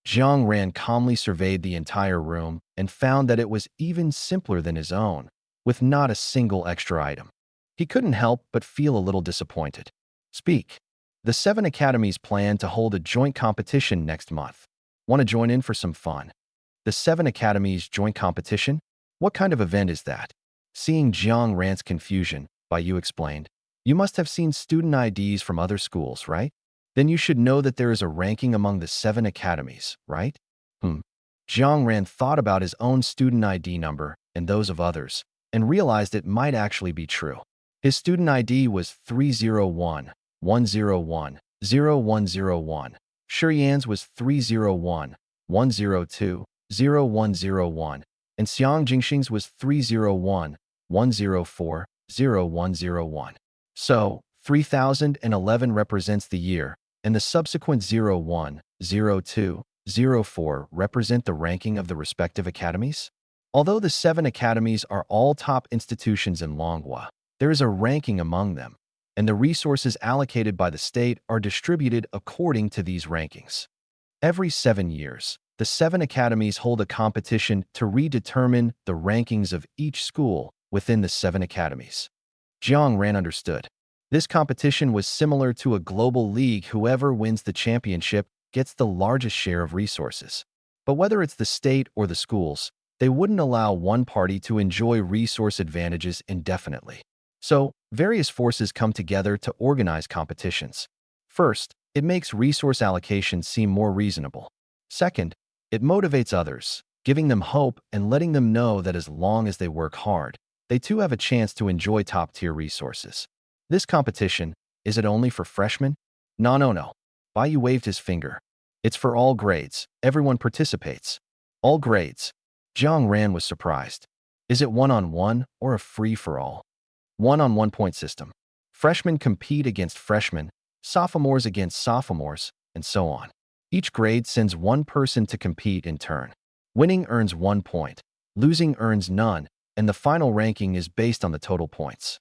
Jiang Ran calmly surveyed the entire room and found that it was even simpler than his own, with not a single extra item. He couldn't help but feel a little disappointed. Speak. The 7 academies plan to hold a joint competition next month. Want to join in for some fun? The 7 academies joint competition? What kind of event is that? Seeing Jiang Ran's confusion, Bai Yu explained. You must have seen student IDs from other schools, right? Then you should know that there is a ranking among the 7 academies, right? Jiang Ran thought about his own student ID number and those of others, and realized it might actually be true. His student ID was 301-101-0101. Shiyan's was 301-102-0101, and Xiang Jingxing's was 301-104-0101. So, 3011 represents the year, and the subsequent 01, 02, 04 represent the ranking of the respective academies? Although the 7 academies are all top institutions in Longhua, there is a ranking among them, and the resources allocated by the state are distributed according to these rankings. Every 7 years, the 7 academies hold a competition to redetermine the rankings of each school within the 7 academies. Jiang Ran understood. This competition was similar to a global league. Whoever wins the championship gets the largest share of resources. But whether it's the state or the schools, they wouldn't allow one party to enjoy resource advantages indefinitely. So, various forces come together to organize competitions. First, it makes resource allocation seem more reasonable. Second, it motivates others, giving them hope and letting them know that as long as they work hard, they too have a chance to enjoy top-tier resources. This competition, is it only for freshmen? No. Bai waved his finger. It's for all grades. Everyone participates. All grades. Jiang Ran was surprised. Is it one-on-one or a free-for-all? One-on-one point system. Freshmen compete against freshmen, sophomores against sophomores, and so on. Each grade sends one person to compete in turn. Winning earns 1 point, losing earns none, and the final ranking is based on the total points.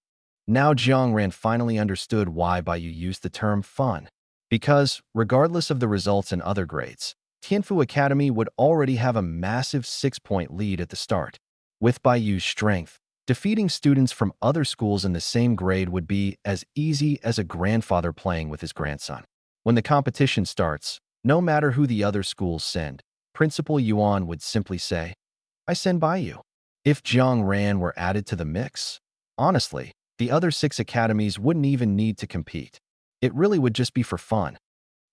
Now Jiang Ran finally understood why Bai Yu used the term fun. Because, regardless of the results in other grades, Tianfu Academy would already have a massive 6-point lead at the start. With Bai Yu's strength, defeating students from other schools in the same grade would be as easy as a grandfather playing with his grandson. When the competition starts, no matter who the other schools send, Principal Yuan would simply say, "I send Bai Yu." If Jiang Ran were added to the mix, honestly, the other 6 academies wouldn't even need to compete. It really would just be for fun.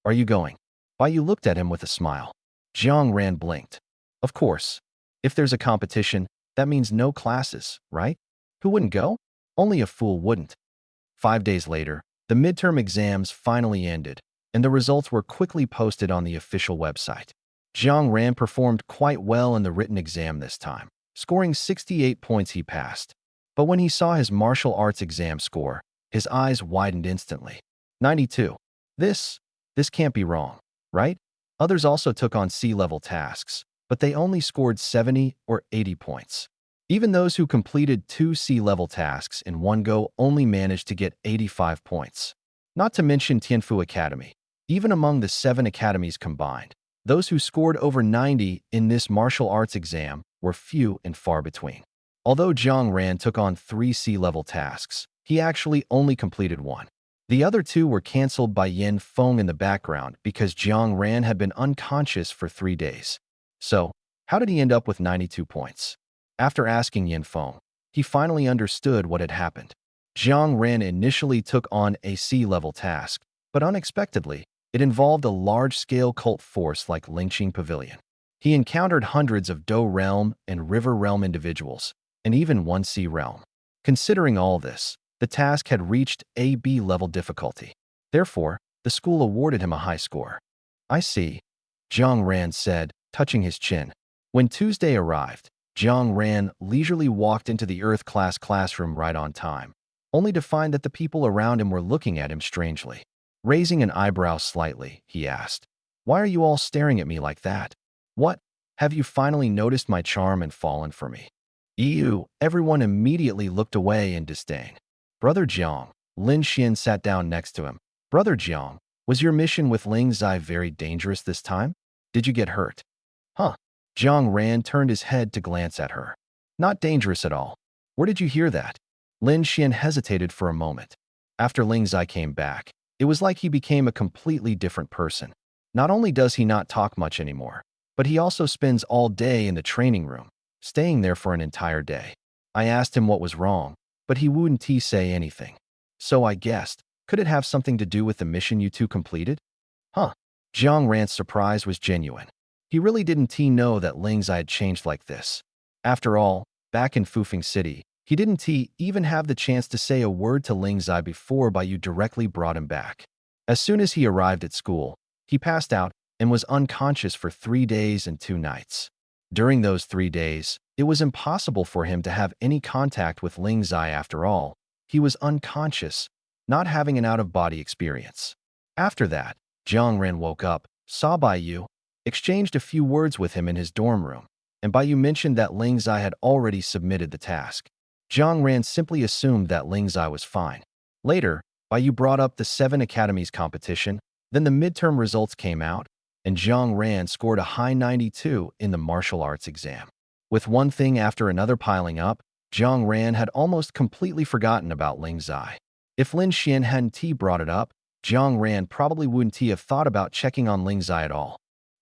"Are you going?" Bai Yu looked at him with a smile. Jiang Ran blinked. Of course. If there's a competition, that means no classes, right? Who wouldn't go? Only a fool wouldn't. 5 days later, the midterm exams finally ended, and the results were quickly posted on the official website. Jiang Ran performed quite well in the written exam this time, scoring 68 points. He passed. But when he saw his martial arts exam score, his eyes widened instantly. 92. This can't be wrong, right? Others also took on C-level tasks, but they only scored 70 or 80 points. Even those who completed 2 C-level tasks in one go only managed to get 85 points. Not to mention Tianfu Academy. Even among the 7 academies combined, those who scored over 90 in this martial arts exam were few and far between. Although Jiang Ran took on 3 C-level tasks, he actually only completed 1. The other 2 were cancelled by Yin Feng in the background because Jiang Ran had been unconscious for 3 days. So, how did he end up with 92 points? After asking Yin Feng, he finally understood what had happened. Jiang Ran initially took on a C-level task, but unexpectedly, it involved a large-scale cult force like Lingqing Pavilion. He encountered hundreds of Dou Realm and River Realm individuals, and even one Sea Realm. Considering all this, the task had reached a B-level difficulty. Therefore, the school awarded him a high score. "I see," Jiang Ran said, touching his chin. When Tuesday arrived, Jiang Ran leisurely walked into the Earth class classroom right on time, only to find that the people around him were looking at him strangely. Raising an eyebrow slightly, he asked, "Why are you all staring at me like that? What? Have you finally noticed my charm and fallen for me?" Ew! Everyone immediately looked away in disdain. "Brother Jiang," Lin Xian sat down next to him. "Brother Jiang, was your mission with Ling Zai very dangerous this time? Did you get hurt?" "Huh?" Jiang Ran turned his head to glance at her. "Not dangerous at all. Where did you hear that?" Lin Xian hesitated for a moment. After Ling Zai came back, it was like he became a completely different person. Not only does he not talk much anymore, but he also spends all day in the training room, staying there for an entire day. I asked him what was wrong, but he wouldn't say anything. So I guessed, could it have something to do with the mission you 2 completed? Huh. Jiang Ran's surprise was genuine. He really didn't know that Ling Zai had changed like this. After all, back in Fufeng City, he didn't even have the chance to say a word to Ling Zai before Bai Yu directly brought him back. As soon as he arrived at school, he passed out and was unconscious for 3 days and 2 nights. During those 3 days, it was impossible for him to have any contact with Ling Zai after all. He was unconscious, not having an out-of-body experience. After that, Jiang Ran woke up, saw Bai Yu, exchanged a few words with him in his dorm room, and Bai Yu mentioned that Ling Zai had already submitted the task. Jiang Ran simply assumed that Ling Zai was fine. Later, Bai Yu brought up the 7 academies competition, then the midterm results came out, and Jiang Ran scored a high 92 in the martial arts exam. With one thing after another piling up, Jiang Ran had almost completely forgotten about Ling Zai. If Lin Xian hadn't brought it up, Jiang Ran probably wouldn't have thought about checking on Ling Zai at all.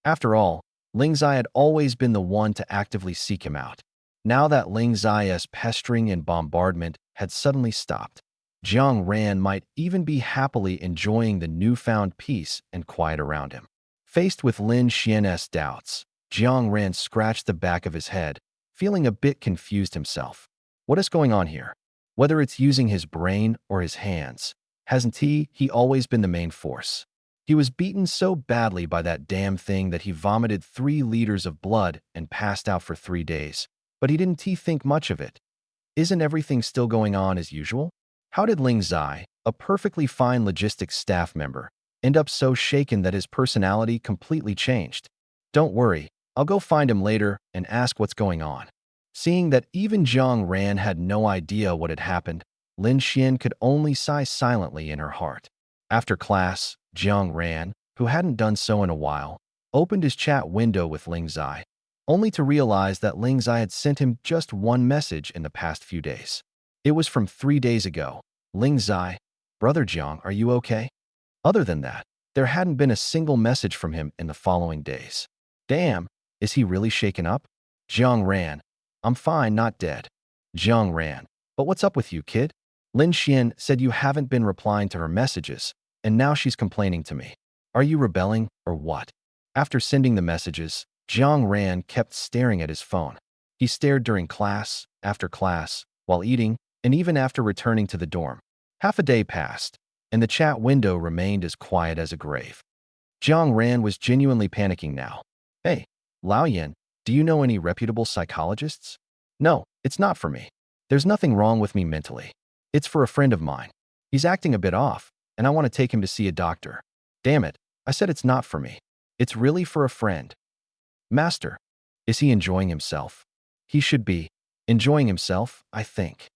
After all, Ling Zai had always been the one to actively seek him out. Now that Ling Zai's pestering and bombardment had suddenly stopped, Jiang Ran might even be happily enjoying the newfound peace and quiet around him. Faced with Lin Xian's doubts, Jiang Ran scratched the back of his head, feeling a bit confused himself. What is going on here? Whether it's using his brain or his hands, hasn't he always been the main force? He was beaten so badly by that damn thing that he vomited 3 liters of blood and passed out for 3 days. But he didn't think much of it. Isn't everything still going on as usual? How did Ling Zai, a perfectly fine logistics staff member, end up so shaken that his personality completely changed? Don't worry, I'll go find him later and ask what's going on. Seeing that even Jiang Ran had no idea what had happened, Lin Xian could only sigh silently in her heart. After class, Jiang Ran, who hadn't done so in a while, opened his chat window with Ling Zai, only to realize that Ling Zai had sent him just one message in the past few days. It was from 3 days ago. Ling Zai, "Brother Jiang, are you okay?" Other than that, there hadn't been a single message from him in the following days. Damn, is he really shaken up? Jiang Ran, "I'm fine, not dead." Jiang Ran, "But what's up with you, kid?" Lin Xian said you haven't been replying to her messages, and now she's complaining to me. Are you rebelling, or what? After sending the messages, Jiang Ran kept staring at his phone. He stared during class, after class, while eating, and even after returning to the dorm. Half a day passed, and the chat window remained as quiet as a grave. Jiang Ran was genuinely panicking now. Hey, Lao Yin, do you know any reputable psychologists? No, it's not for me. There's nothing wrong with me mentally. It's for a friend of mine. He's acting a bit off, and I want to take him to see a doctor. Damn it, I said it's not for me. It's really for a friend. Master, is he enjoying himself? He should be. Enjoying himself, I think.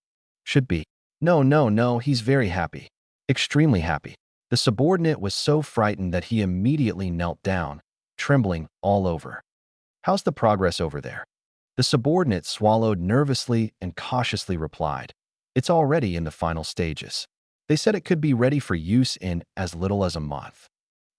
Should be. No, he's very happy. Extremely happy. The subordinate was so frightened that he immediately knelt down, trembling all over. How's the progress over there? The subordinate swallowed nervously and cautiously replied, It's already in the final stages. They said it could be ready for use in as little as a month.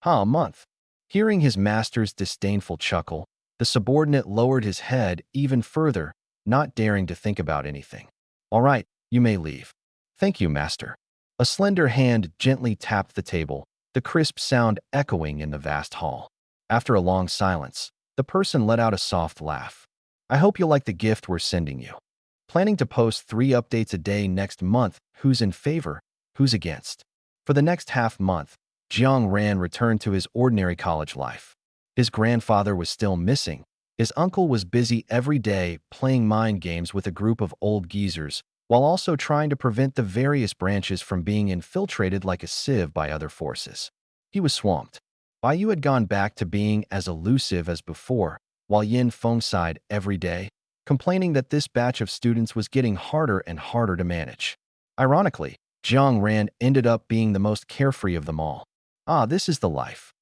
Huh, a month? Hearing his master's disdainful chuckle, the subordinate lowered his head even further, not daring to think about anything. All right, you may leave. Thank you, master. A slender hand gently tapped the table, the crisp sound echoing in the vast hall. After a long silence, the person let out a soft laugh. I hope you'll like the gift we're sending you. Planning to post 3 updates a day next month. Who's in favor? Who's against? For the next half month, Jiang Ran returned to his ordinary college life. His grandfather was still missing. His uncle was busy every day playing mind games with a group of old geezers, while also trying to prevent the various branches from being infiltrated like a sieve by other forces. He was swamped. Bai Yu had gone back to being as elusive as before, while Yin Feng sighed every day, complaining that this batch of students was getting harder and harder to manage. Ironically, Jiang Ran ended up being the most carefree of them all. This is the life.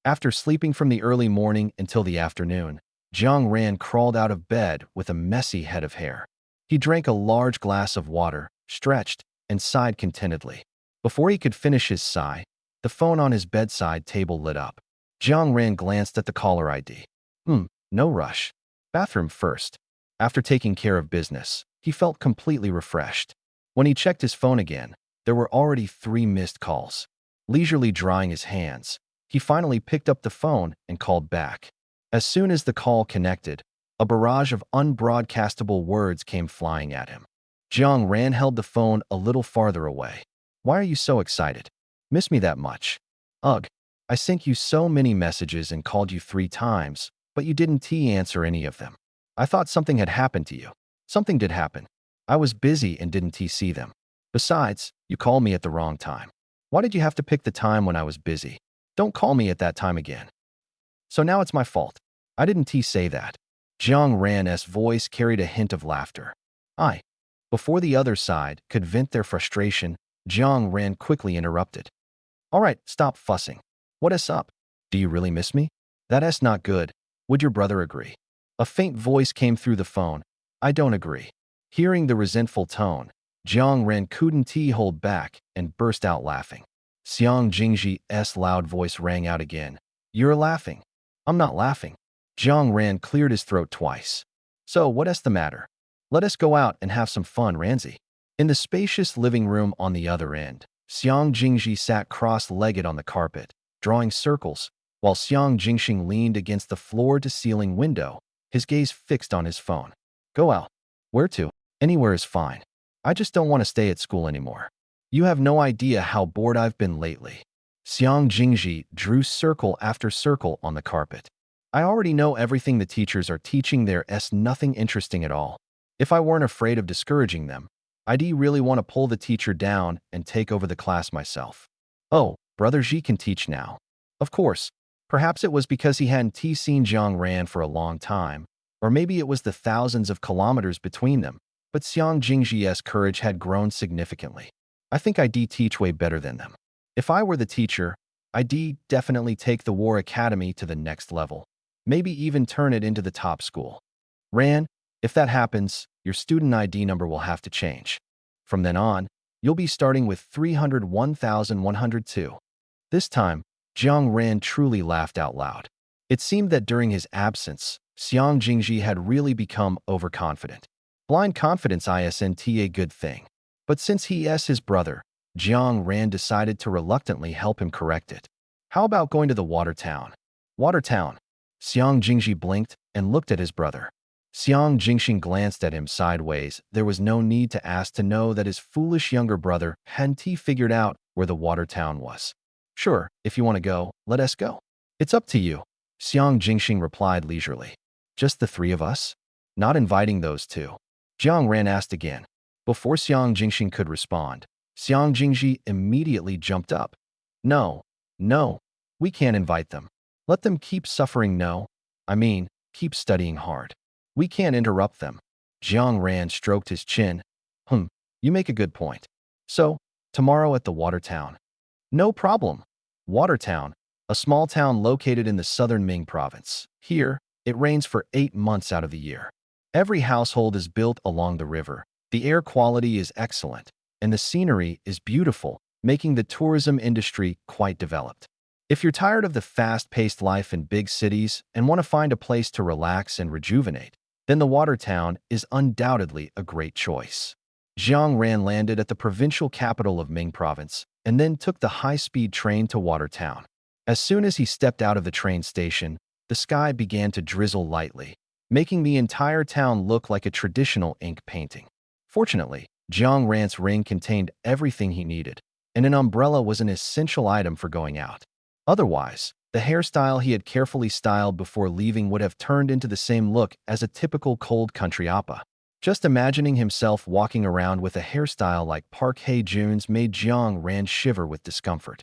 After sleeping from the early morning until the afternoon, Jiang Ran crawled out of bed with a messy head of hair. He drank a large glass of water, stretched, and sighed contentedly. Before he could finish his sigh, the phone on his bedside table lit up. Jiang Ran glanced at the caller ID. No rush. Bathroom first. After taking care of business, he felt completely refreshed. When he checked his phone again, there were already 3 missed calls. Leisurely drying his hands, he finally picked up the phone and called back. As soon as the call connected, a barrage of unbroadcastable words came flying at him. Jiang Ran held the phone a little farther away. Why are you so excited? Miss me that much? Ugh, I sent you so many messages and called you 3 times, but you didn't answer any of them. I thought something had happened to you. Something did happen. I was busy and didn't see them. Besides, you called me at the wrong time. Why did you have to pick the time when I was busy? Don't call me at that time again. So now it's my fault. I didn't say that. Jiang Ran's voice carried a hint of laughter. Before the other side could vent their frustration, Jiang Ran quickly interrupted. All right, stop fussing. What is up? Do you really miss me? That's not good. Would your brother agree? A faint voice came through the phone. I don't agree. Hearing the resentful tone, Jiang Ran couldn't hold back and burst out laughing. Xiang Jingji's loud voice rang out again. You're laughing. I'm not laughing. Jiang Ran cleared his throat twice. So what's the matter? Let us go out and have some fun, Ranzi. In the spacious living room on the other end, Xiang Jingji sat cross-legged on the carpet, drawing circles, while Xiang Jingxing leaned against the floor-to-ceiling window, his gaze fixed on his phone. Go out. Where to? Anywhere is fine. I just don't want to stay at school anymore. You have no idea how bored I've been lately. Xiang Jingji drew circle after circle on the carpet. I already know everything the teachers are teaching there nothing interesting at all. If I weren't afraid of discouraging them, I'd really want to pull the teacher down and take over the class myself. Oh, Brother Ji can teach now. Of course, perhaps it was because he hadn't seen Jiang Ran for a long time, or maybe it was the thousands of kilometers between them, but Xiang Jingji's courage had grown significantly. I think I'd teach way better than them. If I were the teacher, I'd definitely take the War Academy to the next level, maybe even turn it into the top school. Ran, if that happens, your student ID number will have to change. From then on, you'll be starting with 301,102. This time, Jiang Ran truly laughed out loud. It seemed that during his absence, Xiang Jingji had really become overconfident. Blind confidence isn't a good thing. But since he is his brother, Jiang Ran decided to reluctantly help him correct it. How about going to the water town? Water town. Xiang Jingji blinked and looked at his brother. Xiang Jingxing glanced at him sideways. There was no need to ask to know that his foolish younger brother hadn't figured out where the water town was. Sure, if you want to go, let us go. It's up to you, Xiang Jingxing replied leisurely. Just the three of us? Not inviting those two? Jiang Ran asked again. Before Xiang Jingxing could respond, Xiang Jingji immediately jumped up. No, we can't invite them. Let them keep suffering. Keep studying hard. We can't interrupt them. Jiang Ran stroked his chin. You make a good point. So, tomorrow at the water town. No problem. Water town, a small town located in the southern Ming province. Here, it rains for 8 months out of the year. Every household is built along the river. The air quality is excellent, and the scenery is beautiful, making the tourism industry quite developed. If you're tired of the fast-paced life in big cities and want to find a place to relax and rejuvenate, then the water town is undoubtedly a great choice. Jiang Ran landed at the provincial capital of Ming province and then took the high-speed train to water town. As soon as he stepped out of the train station, the sky began to drizzle lightly, making the entire town look like a traditional ink painting. Fortunately, Jiang Ran's ring contained everything he needed, and an umbrella was an essential item for going out. Otherwise, the hairstyle he had carefully styled before leaving would have turned into the same look as a typical cold country appa. Just imagining himself walking around with a hairstyle like Park Hae-jun's made Jiang Ran shiver with discomfort.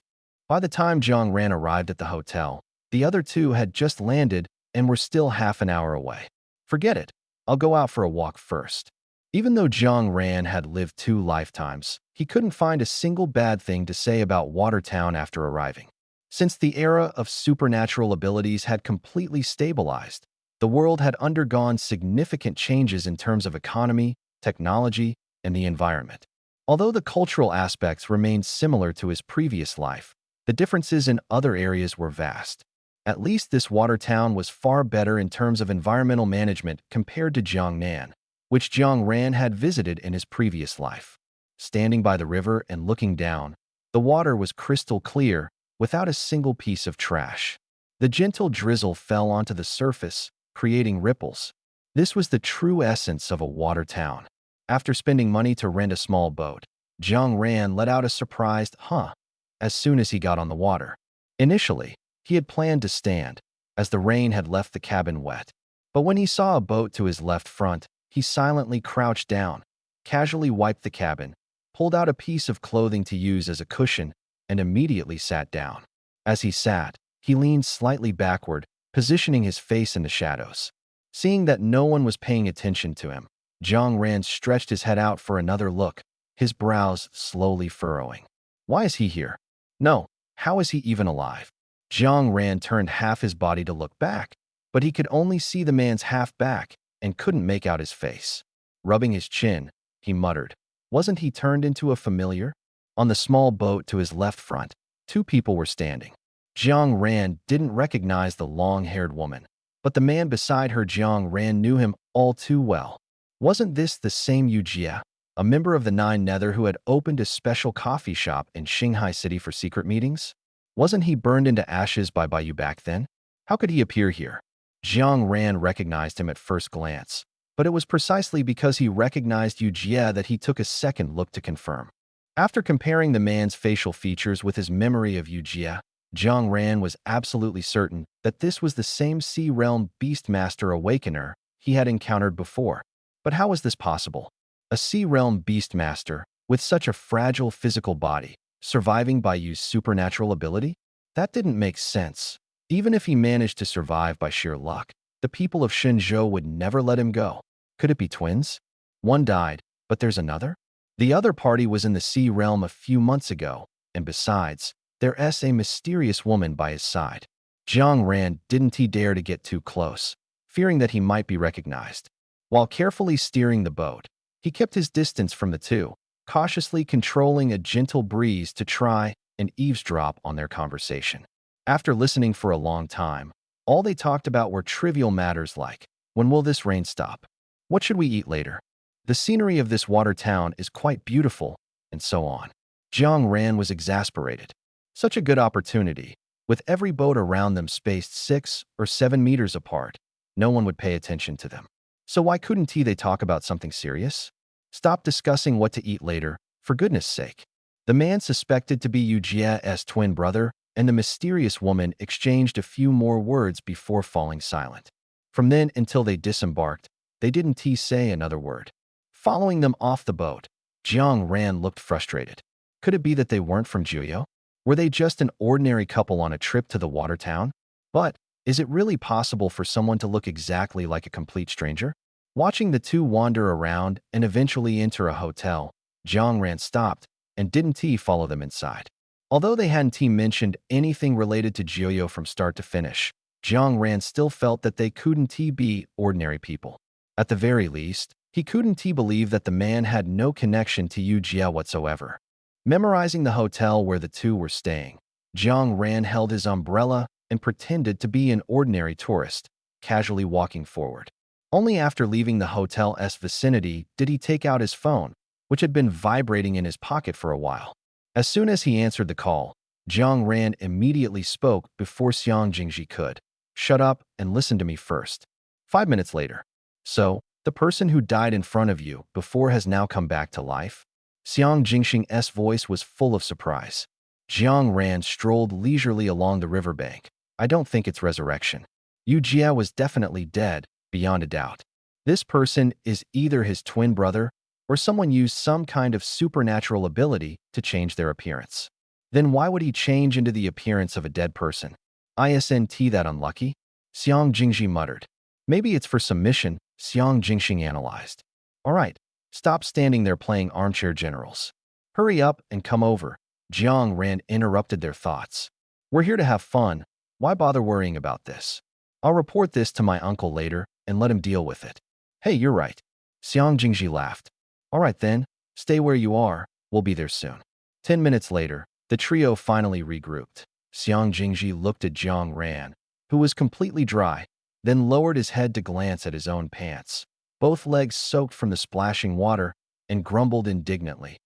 By the time Jiang Ran arrived at the hotel, the other two had just landed and were still half an hour away. Forget it. I'll go out for a walk first. Even though Jiang Ran had lived 2 lifetimes, he couldn't find a single bad thing to say about Watertown after arriving. Since the era of supernatural abilities had completely stabilized, the world had undergone significant changes in terms of economy, technology, and the environment. Although the cultural aspects remained similar to his previous life, the differences in other areas were vast. At least this water town was far better in terms of environmental management compared to Jiangnan, which Jiang Ran had visited in his previous life. Standing by the river and looking down, the water was crystal clear, without a single piece of trash. The gentle drizzle fell onto the surface, creating ripples. This was the true essence of a water town. After spending money to rent a small boat, Jiang Ran let out a surprised "huh" as soon as he got on the water. Initially, he had planned to stand, as the rain had left the cabin wet. But when he saw a boat to his left front, he silently crouched down, casually wiped the cabin, pulled out a piece of clothing to use as a cushion, and immediately sat down. As he sat, he leaned slightly backward, positioning his face in the shadows. Seeing that no one was paying attention to him, Jiang Ran stretched his head out for another look, his brows slowly furrowing. Why is he here? No, how is he even alive? Jiang Ran turned half his body to look back, but he could only see the man's half back and couldn't make out his face. Rubbing his chin, he muttered, "Wasn't he turned into a familiar?" On the small boat to his left front, 2 people were standing. Jiang Ran didn't recognize the long-haired woman, but the man beside her Jiang Ran knew him all too well. Wasn't this the same Yu Jie, a member of the Nine Nether who had opened a special coffee shop in Shanghai City for secret meetings? Wasn't he burned into ashes by Bai Yu back then? How could he appear here? Jiang Ran recognized him at first glance, but it was precisely because he recognized Yu Jie that he took a second look to confirm. After comparing the man's facial features with his memory of Yujia, Jiang Ran was absolutely certain that this was the same Sea Realm Beastmaster Awakener he had encountered before. But how was this possible? A Sea Realm Beastmaster, with such a fragile physical body, surviving by Yu's supernatural ability? That didn't make sense. Even if he managed to survive by sheer luck, the people of Shenzhou would never let him go. Could it be twins? One died, but there's another? The other party was in the Sea Realm a few months ago, and besides, there's a mysterious woman by his side. Jiang Ran didn't he dare to get too close, fearing that he might be recognized. While carefully steering the boat, he kept his distance from the two, cautiously controlling a gentle breeze to try and eavesdrop on their conversation. After listening for a long time, all they talked about were trivial matters like, when will this rain stop? What should we eat later? The scenery of this water town is quite beautiful, and so on. Jiang Ran was exasperated. Such a good opportunity. With every boat around them spaced 6 or 7 meters apart, no one would pay attention to them. So why couldn't they talk about something serious? Stop discussing what to eat later, for goodness sake. The man suspected to be Yu Jia's twin brother and the mysterious woman exchanged a few more words before falling silent. From then until they disembarked, they didn't say another word. Following them off the boat, Jiang Ran looked frustrated. Could it be that they weren't from Jiuyou? Were they just an ordinary couple on a trip to the water town? But is it really possible for someone to look exactly like a complete stranger? Watching the two wander around and eventually enter a hotel, Jiang Ran stopped and didn't follow them inside. Although they hadn't mentioned anything related to Jiuyou from start to finish, Jiang Ran still felt that they couldn't be ordinary people. At the very least, he couldn't believe that the man had no connection to Yu Jia whatsoever. Memorizing the hotel where the two were staying, Jiang Ran held his umbrella and pretended to be an ordinary tourist, casually walking forward. Only after leaving the hotel's vicinity did he take out his phone, which had been vibrating in his pocket for a while. As soon as he answered the call, Jiang Ran immediately spoke before Xiang Jingji could. Shut up and listen to me first. 5 minutes later. So, the person who died in front of you before has now come back to life? Xiang Jingxing's voice was full of surprise. Jiang Ran strolled leisurely along the riverbank. I don't think it's resurrection. Yu Jia was definitely dead, beyond a doubt. This person is either his twin brother or someone used some kind of supernatural ability to change their appearance. Then why would he change into the appearance of a dead person? Isn't that unlucky? Xiang Jingji muttered. Maybe it's for some mission, Xiang Jingxing analyzed. All right, stop standing there playing armchair generals. Hurry up and come over. Jiang Ran interrupted their thoughts. We're here to have fun. Why bother worrying about this? I'll report this to my uncle later and let him deal with it. Hey, you're right. Xiang Jingji laughed. All right then, stay where you are. We'll be there soon. 10 minutes later, the trio finally regrouped. Xiang Jingji looked at Jiang Ran, who was completely dry, then lowered his head to glance at his own pants, both legs soaked from the splashing water, and grumbled indignantly.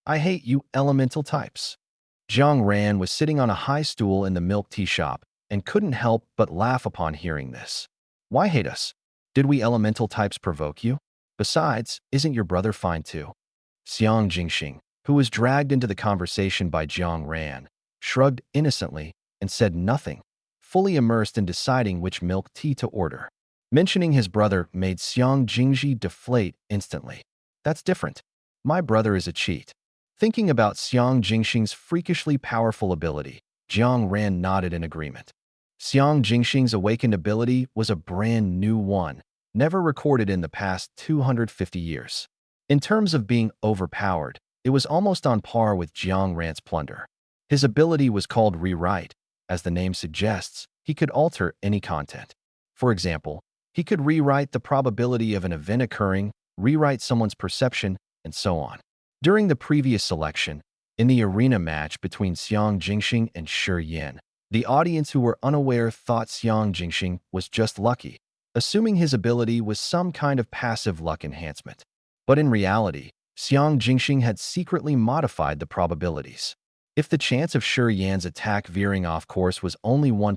I hate you elemental types. Jiang Ran was sitting on a high stool in the milk tea shop and couldn't help but laugh upon hearing this. Why hate us? Did we elemental types provoke you? Besides, isn't your brother fine too? Xiang Jingxing, who was dragged into the conversation by Jiang Ran, shrugged innocently and said nothing, fully immersed in deciding which milk tea to order. Mentioning his brother made Xiang Jingji deflate instantly. That's different. My brother is a cheat. Thinking about Xiang Jingxing's freakishly powerful ability, Jiang Ran nodded in agreement. Xiang Jingxing's awakened ability was a brand new one, never recorded in the past 250 years. In terms of being overpowered, it was almost on par with Jiang Ran's plunder. His ability was called Rewrite. As the name suggests, he could alter any content. For example, he could rewrite the probability of an event occurring, rewrite someone's perception, and so on. During the previous selection, in the arena match between Xiang Jingxing and Shi Yan, the audience who were unaware thought Xiang Jingxing was just lucky, assuming his ability was some kind of passive luck enhancement. But in reality, Xiang Jingxing had secretly modified the probabilities. If the chance of Shi Yan's attack veering off course was only 1%,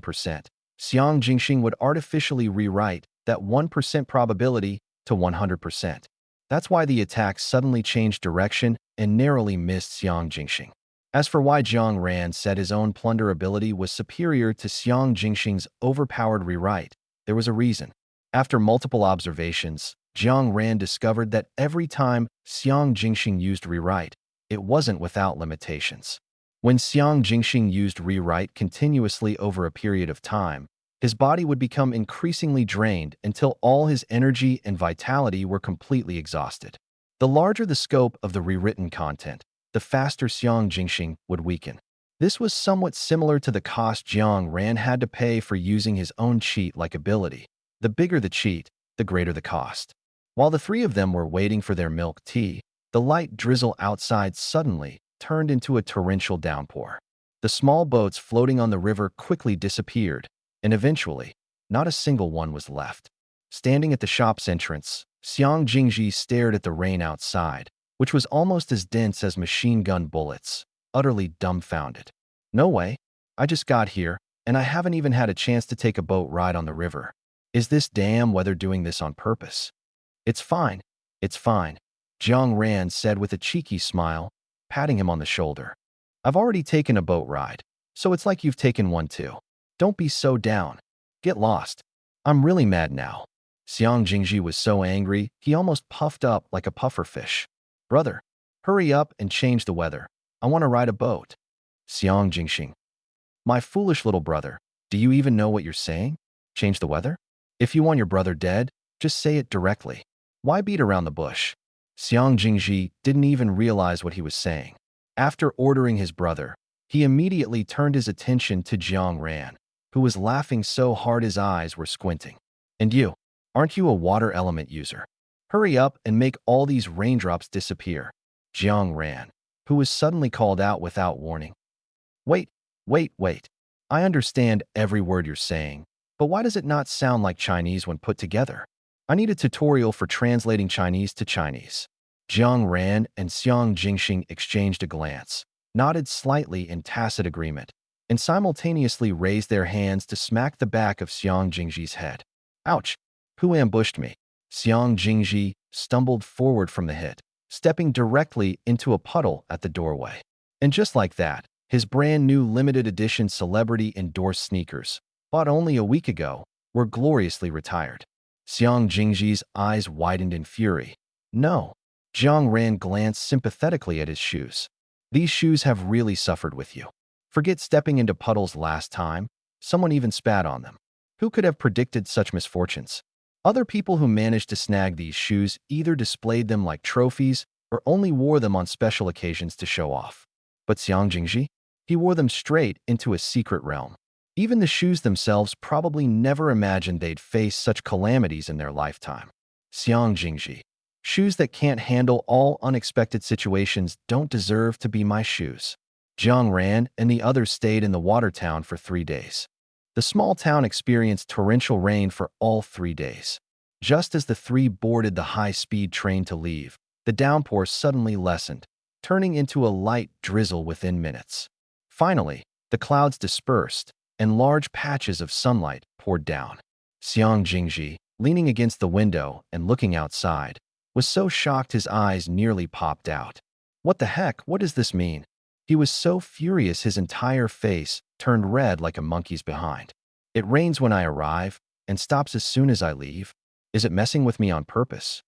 Xiang Jingxing would artificially rewrite that 1% probability to 100%. That's why the attack suddenly changed direction and narrowly missed Xiang Jingxing. As for why Jiang Ran said his own plunder ability was superior to Xiang Jingxing's overpowered rewrite, there was a reason. After multiple observations, Jiang Ran discovered that every time Xiang Jingxing used rewrite, it wasn't without limitations. When Xiang Jingxing used rewrite continuously over a period of time, his body would become increasingly drained until all his energy and vitality were completely exhausted. The larger the scope of the rewritten content, the faster Xiang Jingxing would weaken. This was somewhat similar to the cost Jiang Ran had to pay for using his own cheat-like ability. The bigger the cheat, the greater the cost. While the three of them were waiting for their milk tea, the light drizzle outside suddenly turned into a torrential downpour. The small boats floating on the river quickly disappeared, and eventually, not a single one was left. Standing at the shop's entrance, Xiang Jingji stared at the rain outside, which was almost as dense as machine gun bullets, utterly dumbfounded. No way. I just got here, and I haven't even had a chance to take a boat ride on the river. Is this damn weather doing this on purpose? It's fine. It's fine, Jiang Ran said with a cheeky smile, patting him on the shoulder. I've already taken a boat ride, so it's like you've taken one too. Don't be so down. Get lost. I'm really mad now. Xiang Jingji was so angry, he almost puffed up like a pufferfish. Brother, hurry up and change the weather. I want to ride a boat. Xiang Jingxing. My foolish little brother, do you even know what you're saying? Change the weather? If you want your brother dead, just say it directly. Why beat around the bush? Xiang Jingji didn't even realize what he was saying. After ordering his brother, he immediately turned his attention to Jiang Ran, who was laughing so hard his eyes were squinting. And you, aren't you a water element user? Hurry up and make all these raindrops disappear. Jiang Ran, who was suddenly called out without warning. Wait. I understand every word you're saying, but why does it not sound like Chinese when put together? I need a tutorial for translating Chinese to Chinese. Jiang Ran and Xiang Jingxing exchanged a glance, nodded slightly in tacit agreement, and simultaneously raised their hands to smack the back of Xiang Jingji's head. Ouch! Who ambushed me? Xiang Jingji stumbled forward from the hit, stepping directly into a puddle at the doorway. And just like that, his brand new limited edition celebrity-endorsed sneakers, bought only a week ago, were gloriously retired. Xiang Jingji's eyes widened in fury. No. Jiang Ran glanced sympathetically at his shoes. These shoes have really suffered with you. Forget stepping into puddles last time. Someone even spat on them. Who could have predicted such misfortunes? Other people who managed to snag these shoes either displayed them like trophies or only wore them on special occasions to show off. But Xiang Jingji? He wore them straight into a secret realm. Even the shoes themselves probably never imagined they'd face such calamities in their lifetime. Xiang Jingji. Shoes that can't handle all unexpected situations don't deserve to be my shoes. Jiang Ran and the others stayed in the water town for 3 days. The small town experienced torrential rain for all 3 days. Just as the three boarded the high-speed train to leave, the downpour suddenly lessened, turning into a light drizzle within minutes. Finally, the clouds dispersed, and large patches of sunlight poured down. Xiang Jingji, leaning against the window and looking outside, was so shocked his eyes nearly popped out. What the heck? What does this mean? He was so furious his entire face turned red like a monkey's behind. It rains when I arrive and stops as soon as I leave. Is it messing with me on purpose?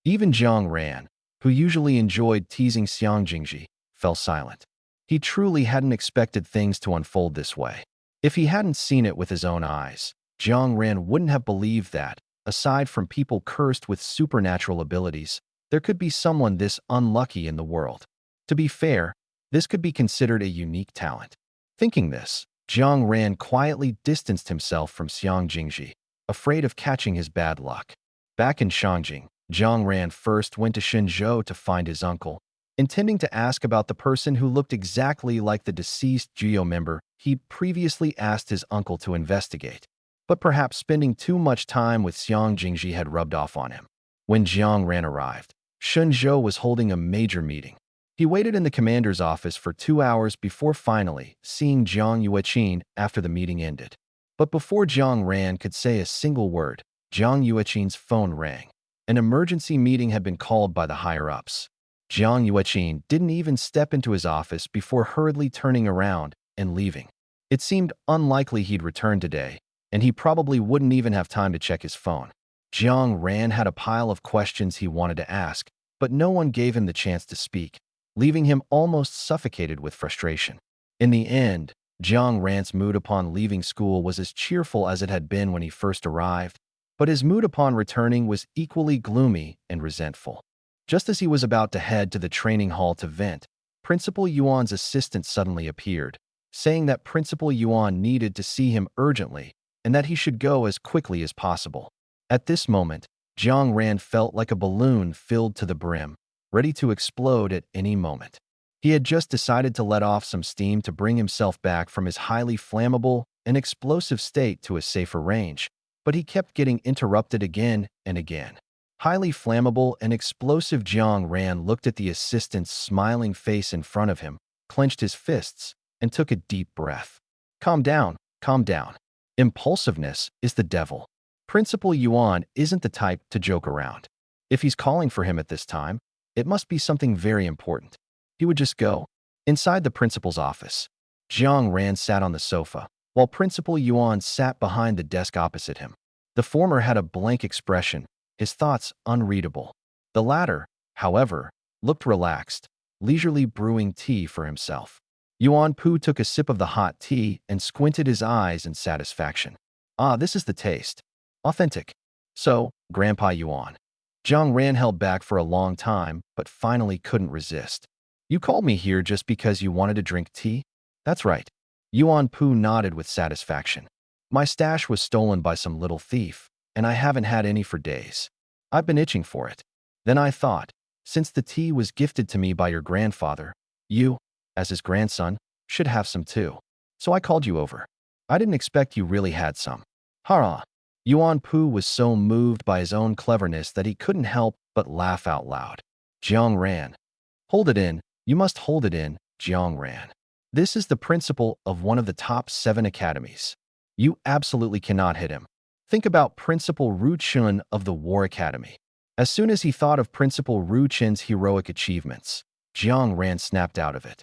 Even Jiang Ran, who usually enjoyed teasing Xiang Jingji, fell silent. He truly hadn't expected things to unfold this way. If he hadn't seen it with his own eyes, Jiang Ran wouldn't have believed that, aside from people cursed with supernatural abilities, there could be someone this unlucky in the world. To be fair, this could be considered a unique talent. Thinking this, Jiang Ran quietly distanced himself from Xiang Jingji, afraid of catching his bad luck. Back in Shangjing, Jiang Ran first went to Shenzhou to find his uncle, intending to ask about the person who looked exactly like the deceased Geo member he'd previously asked his uncle to investigate. But perhaps spending too much time with Xiang Jingji had rubbed off on him. When Jiang Ran arrived, Shenzhou was holding a major meeting. He waited in the commander's office for 2 hours before finally seeing Jiang Yueqin after the meeting ended. But before Jiang Ran could say a single word, Jiang Yueqin's phone rang. An emergency meeting had been called by the higher-ups. Jiang Yueqin didn't even step into his office before hurriedly turning around and leaving. It seemed unlikely he'd return today, and he probably wouldn't even have time to check his phone. Jiang Ran had a pile of questions he wanted to ask, but no one gave him the chance to speak, leaving him almost suffocated with frustration. In the end, Jiang Ran's mood upon leaving school was as cheerful as it had been when he first arrived, but his mood upon returning was equally gloomy and resentful. Just as he was about to head to the training hall to vent, Principal Yuan's assistant suddenly appeared, saying that Principal Yuan needed to see him urgently and that he should go as quickly as possible. At this moment, Jiang Ran felt like a balloon filled to the brim, ready to explode at any moment. He had just decided to let off some steam to bring himself back from his highly flammable and explosive state to a safer range, but he kept getting interrupted again and again. Highly flammable and explosive Jiang Ran looked at the assistant's smiling face in front of him, clenched his fists, and took a deep breath. Calm down, calm down. Impulsiveness is the devil. Principal Yuan isn't the type to joke around. If he's calling for him at this time, it must be something very important. He would just go. Inside the principal's office, Jiang Ran sat on the sofa, while Principal Yuan sat behind the desk opposite him. The former had a blank expression, his thoughts unreadable. The latter, however, looked relaxed, leisurely brewing tea for himself. Yuan Pu took a sip of the hot tea and squinted his eyes in satisfaction. Ah, this is the taste. Authentic. So, Grandpa Yuan. Jiang Ran held back for a long time, but finally couldn't resist. You called me here just because you wanted to drink tea? That's right. Yuan Pu nodded with satisfaction. My stash was stolen by some little thief, and I haven't had any for days. I've been itching for it. Then I thought, since the tea was gifted to me by your grandfather, you, as his grandson, should have some too. So I called you over. I didn't expect you really had some. Hurrah! Yuan Pu was so moved by his own cleverness that he couldn't help but laugh out loud. Jiang Ran. Hold it in. You must hold it in, Jiang Ran. This is the principal of one of the top 7 academies. You absolutely cannot hit him. Think about Principal Ru Chun of the War Academy. As soon as he thought of Principal Ru Chun's heroic achievements, Jiang Ran snapped out of it.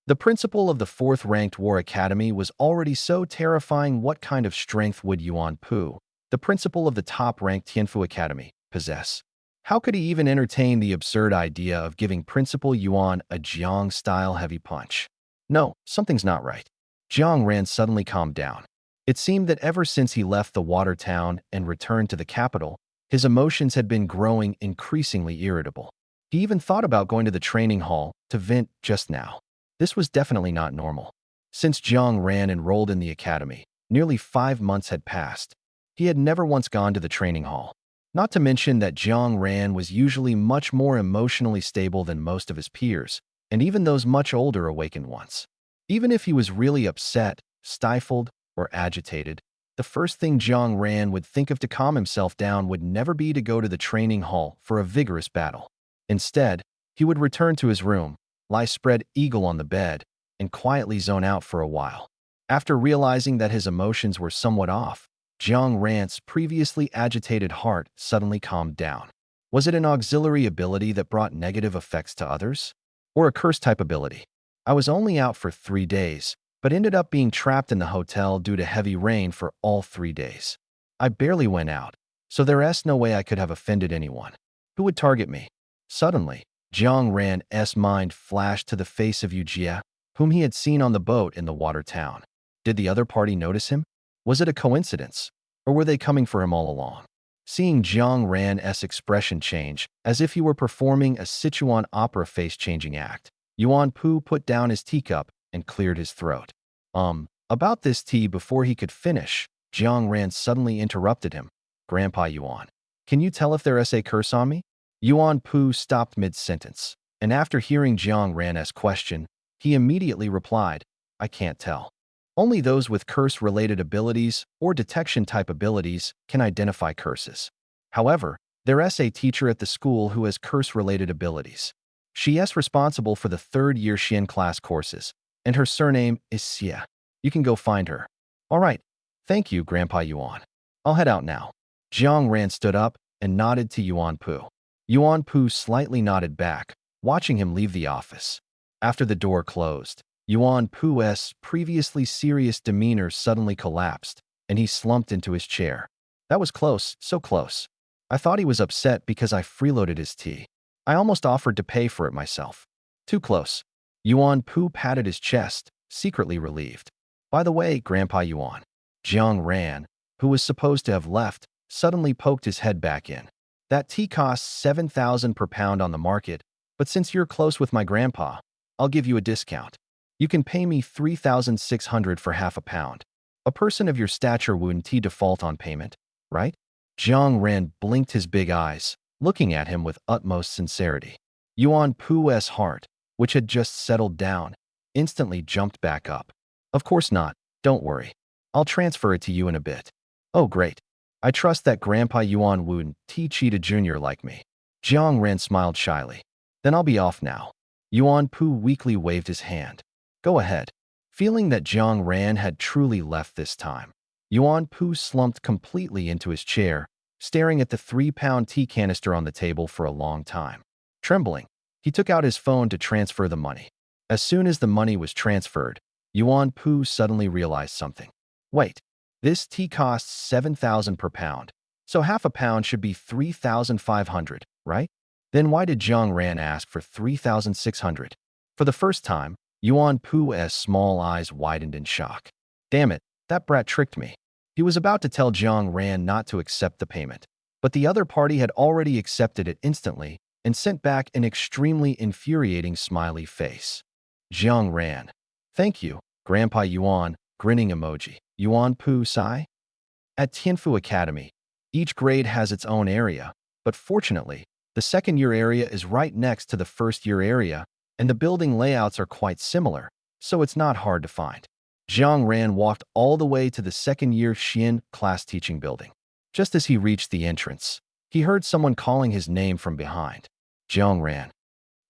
The principal of the 4th-ranked War Academy was already so terrifying. What kind of strength would Yuan Pu, the principal of the top-ranked Tianfu Academy, possess? How could he even entertain the absurd idea of giving Principal Yuan a Jiang-style heavy punch? No, something's not right. Jiang Ran suddenly calmed down. It seemed that ever since he left the water town and returned to the capital, his emotions had been growing increasingly irritable. He even thought about going to the training hall to vent just now. This was definitely not normal. Since Jiang Ran enrolled in the academy, nearly 5 months had passed. He had never once gone to the training hall. Not to mention that Jiang Ran was usually much more emotionally stable than most of his peers, and even those much older awakened ones. Even if he was really upset, stifled, or agitated, the first thing Jiang Ran would think of to calm himself down would never be to go to the training hall for a vigorous battle. Instead, he would return to his room, lie spread eagle on the bed, and quietly zone out for a while. After realizing that his emotions were somewhat off, Jiang Ran's previously agitated heart suddenly calmed down. Was it an auxiliary ability that brought negative effects to others? Or a curse-type ability? I was only out for 3 days, but ended up being trapped in the hotel due to heavy rain for all 3 days. I barely went out, so there's no way I could have offended anyone. Who would target me? Suddenly, Jiang Ran's mind flashed to the face of Yu Jie, whom he had seen on the boat in the water town. Did the other party notice him? Was it a coincidence, or were they coming for him all along? Seeing Jiang Ran's expression change, as if he were performing a Sichuan opera face-changing act, Yuan Pu put down his teacup and cleared his throat. About this tea before he could finish, Jiang Ran suddenly interrupted him. Grandpa Yuan, can you tell if there's a curse on me? Yuan Pu stopped mid-sentence, and after hearing Jiang Ran's question, he immediately replied, I can't tell. Only those with curse-related abilities or detection-type abilities can identify curses. However, there's a teacher at the school who has curse-related abilities. She is responsible for the 3rd-year Xian class courses, and her surname is Xie. You can go find her. All right. Thank you, Grandpa Yuan. I'll head out now. Jiang Ran stood up and nodded to Yuan Pu. Yuan Pu slightly nodded back, watching him leave the office. After the door closed, Yuan Pu's previously serious demeanor suddenly collapsed, and he slumped into his chair. That was close, so close. I thought he was upset because I freeloaded his tea. I almost offered to pay for it myself. Too close. Yuan Pu patted his chest, secretly relieved. By the way, Grandpa Yuan. Jiang Ran, who was supposed to have left, suddenly poked his head back in. That tea costs 7,000 per pound on the market, but since you're close with my grandpa, I'll give you a discount. You can pay me 3,600 for half a pound. A person of your stature wouldn't default on payment, right? Jiang Ran blinked his big eyes, looking at him with utmost sincerity. Yuan Pu's heart, which had just settled down, instantly jumped back up. Of course not, don't worry. I'll transfer it to you in a bit. Oh great. I trust that Grandpa Yuan wouldn't cheat a junior like me. Jiang Ran smiled shyly. Then I'll be off now. Yuan Pu weakly waved his hand. Go ahead. Feeling that Jiang Ran had truly left this time, Yuan Pu slumped completely into his chair, staring at the 3-pound tea canister on the table for a long time. Trembling, he took out his phone to transfer the money. As soon as the money was transferred, Yuan Pu suddenly realized something. Wait, this tea costs 7,000 per pound, so half a pound should be 3,500, right? Then why did Jiang Ran ask for 3,600? For the first time, Yuan Pu's small eyes widened in shock. Damn it, that brat tricked me. He was about to tell Jiang Ran not to accept the payment, but the other party had already accepted it instantly and sent back an extremely infuriating smiley face. Jiang Ran. Thank you, Grandpa Yuan, grinning emoji. Yuan Pu sigh. At Tianfu Academy, each grade has its own area, but fortunately, the second-year area is right next to the first-year area, and the building layouts are quite similar, so it's not hard to find. Jiang Ran walked all the way to the second-year Xian class teaching building. Just as he reached the entrance, he heard someone calling his name from behind. Jiang Ran.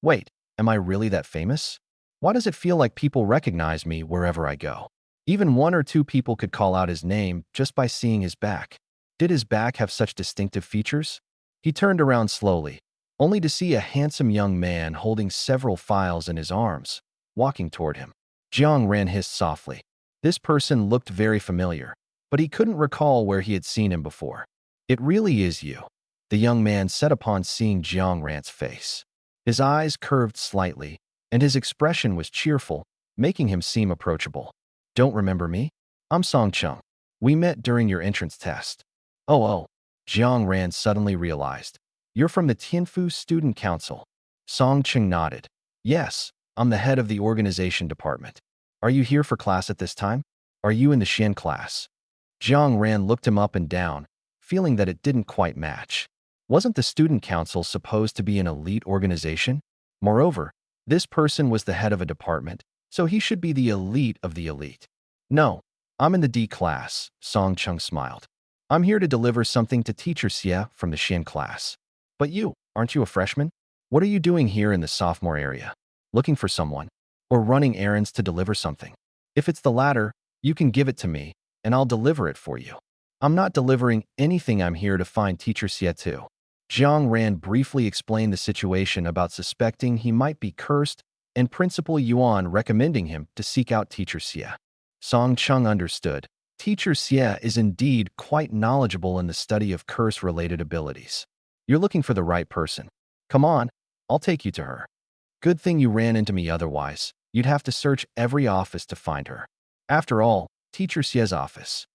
Wait, am I really that famous? Why does it feel like people recognize me wherever I go? Even 1 or 2 people could call out his name just by seeing his back. Did his back have such distinctive features? He turned around slowly, only to see a handsome young man holding several files in his arms, walking toward him. Jiang Ran hissed softly. This person looked very familiar, but he couldn't recall where he had seen him before. It really is you, the young man said upon seeing Jiang Ran's face. His eyes curved slightly, and his expression was cheerful, making him seem approachable. Don't remember me? I'm Song Chung. We met during your entrance test. Oh, Jiang Ran suddenly realized. You're from the Tianfu Student Council. Song Chung nodded. Yes, I'm the head of the organization department. Are you here for class at this time? Are you in the Xian class? Jiang Ran looked him up and down, feeling that it didn't quite match. Wasn't the student council supposed to be an elite organization? Moreover, this person was the head of a department, so he should be the elite of the elite. No, I'm in the D class, Song Chung smiled. I'm here to deliver something to Teacher Xie from the Xian class. But you, aren't you a freshman? What are you doing here in the sophomore area? Looking for someone? Or running errands to deliver something? If it's the latter, you can give it to me, and I'll deliver it for you. I'm not delivering anything. I'm here to find Teacher Xie too. Jiang Ran briefly explained the situation about suspecting he might be cursed and Principal Yuan recommending him to seek out Teacher Xie. Song Chung understood. Teacher Xie is indeed quite knowledgeable in the study of curse-related abilities. You're looking for the right person. Come on, I'll take you to her. Good thing you ran into me, otherwise you'd have to search every office to find her. After all, Teacher Xie's office.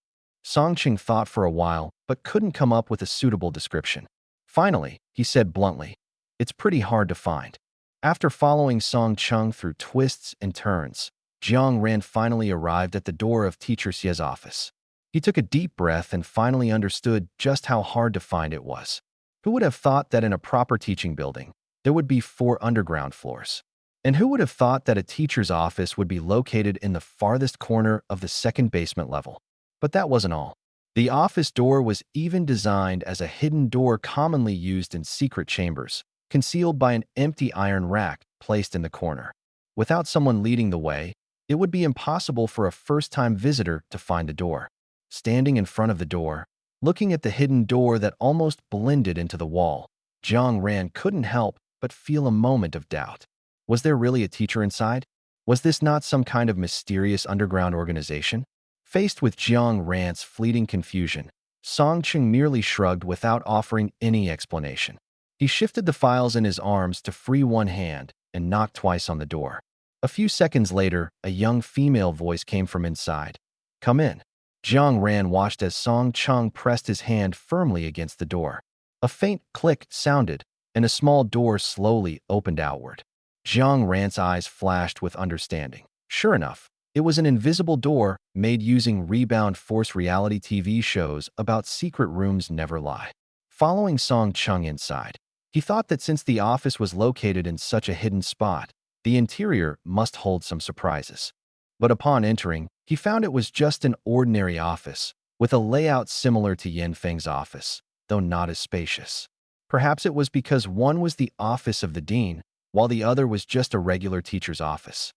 Song Chung thought for a while, but couldn't come up with a suitable description. Finally, he said bluntly, it's pretty hard to find. After following Song Chung through twists and turns, Jiang Ran finally arrived at the door of Teacher Xie's office. He took a deep breath and finally understood just how hard to find it was. Who would have thought that in a proper teaching building, there would be 4 underground floors? And who would have thought that a teacher's office would be located in the farthest corner of the second basement level? But that wasn't all. The office door was even designed as a hidden door commonly used in secret chambers, concealed by an empty iron rack placed in the corner. Without someone leading the way, it would be impossible for a first-time visitor to find the door. Standing in front of the door, Looking at the hidden door that almost blended into the wall, Jiang Ran couldn't help but feel a moment of doubt. Was there really a teacher inside? Was this not some kind of mysterious underground organization? Faced with Jiang Ran's fleeting confusion, Song Cheng merely shrugged without offering any explanation. He shifted the files in his arms to free one hand and knocked twice on the door. A few seconds later, a young female voice came from inside. "Come in." Jiang Ran watched as Song Cheng pressed his hand firmly against the door. A faint click sounded, and a small door slowly opened outward. Jiang Ran's eyes flashed with understanding. Sure enough, it was an invisible door made using rebound force reality TV shows about secret rooms never lie. Following Song Cheng inside, he thought that since the office was located in such a hidden spot, the interior must hold some surprises. But upon entering, he found it was just an ordinary office, with a layout similar to Yin Feng's office, though not as spacious. Perhaps it was because one was the office of the dean, while the other was just a regular teacher's office.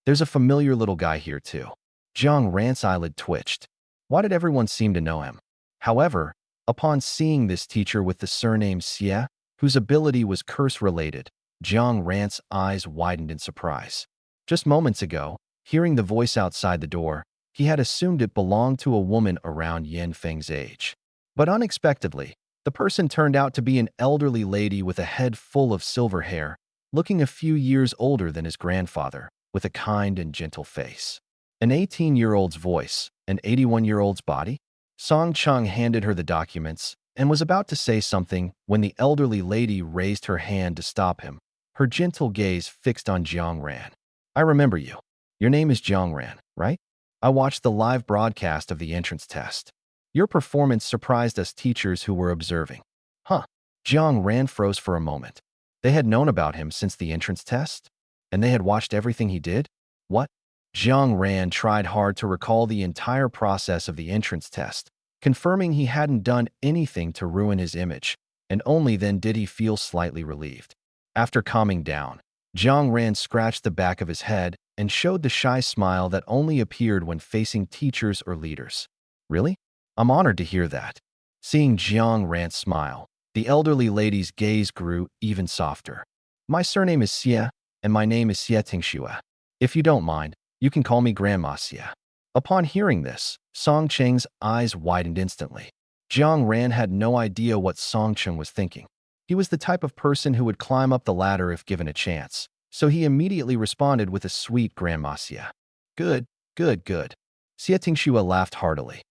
There's a familiar little guy here too. Jiang Ran's eyelid twitched. Why did everyone seem to know him? However, upon seeing this teacher with the surname Xie, whose ability was curse-related, Jiang Ran's eyes widened in surprise. Just moments ago, hearing the voice outside the door, he had assumed it belonged to a woman around Yin Feng's age. But unexpectedly, the person turned out to be an elderly lady with a head full of silver hair, looking a few years older than his grandfather, with a kind and gentle face. An 18-year-old's voice, an 81-year-old's body? Song Cheng handed her the documents and was about to say something when the elderly lady raised her hand to stop him, her gentle gaze fixed on Jiang Ran. "I remember you. Your name is Jiang Ran, right? I watched the live broadcast of the entrance test. Your performance surprised us teachers who were observing." Huh. Jiang Ran froze for a moment. They had known about him since the entrance test? And they had watched everything he did? What? Jiang Ran tried hard to recall the entire process of the entrance test, confirming he hadn't done anything to ruin his image, and only then did he feel slightly relieved. After calming down, Jiang Ran scratched the back of his head and showed the shy smile that only appeared when facing teachers or leaders. "Really? I'm honored to hear that." Seeing Jiang Ran smile, the elderly lady's gaze grew even softer. "My surname is Xie, and my name is Xie Tingxue. If you don't mind, you can call me Grandma Xie." Upon hearing this, Song Cheng's eyes widened instantly. Jiang Ran had no idea what Song Cheng was thinking. He was the type of person who would climb up the ladder if given a chance, so he immediately responded with a sweet Grandma Xie. Good, good, good." Xie Tingxue laughed heartily.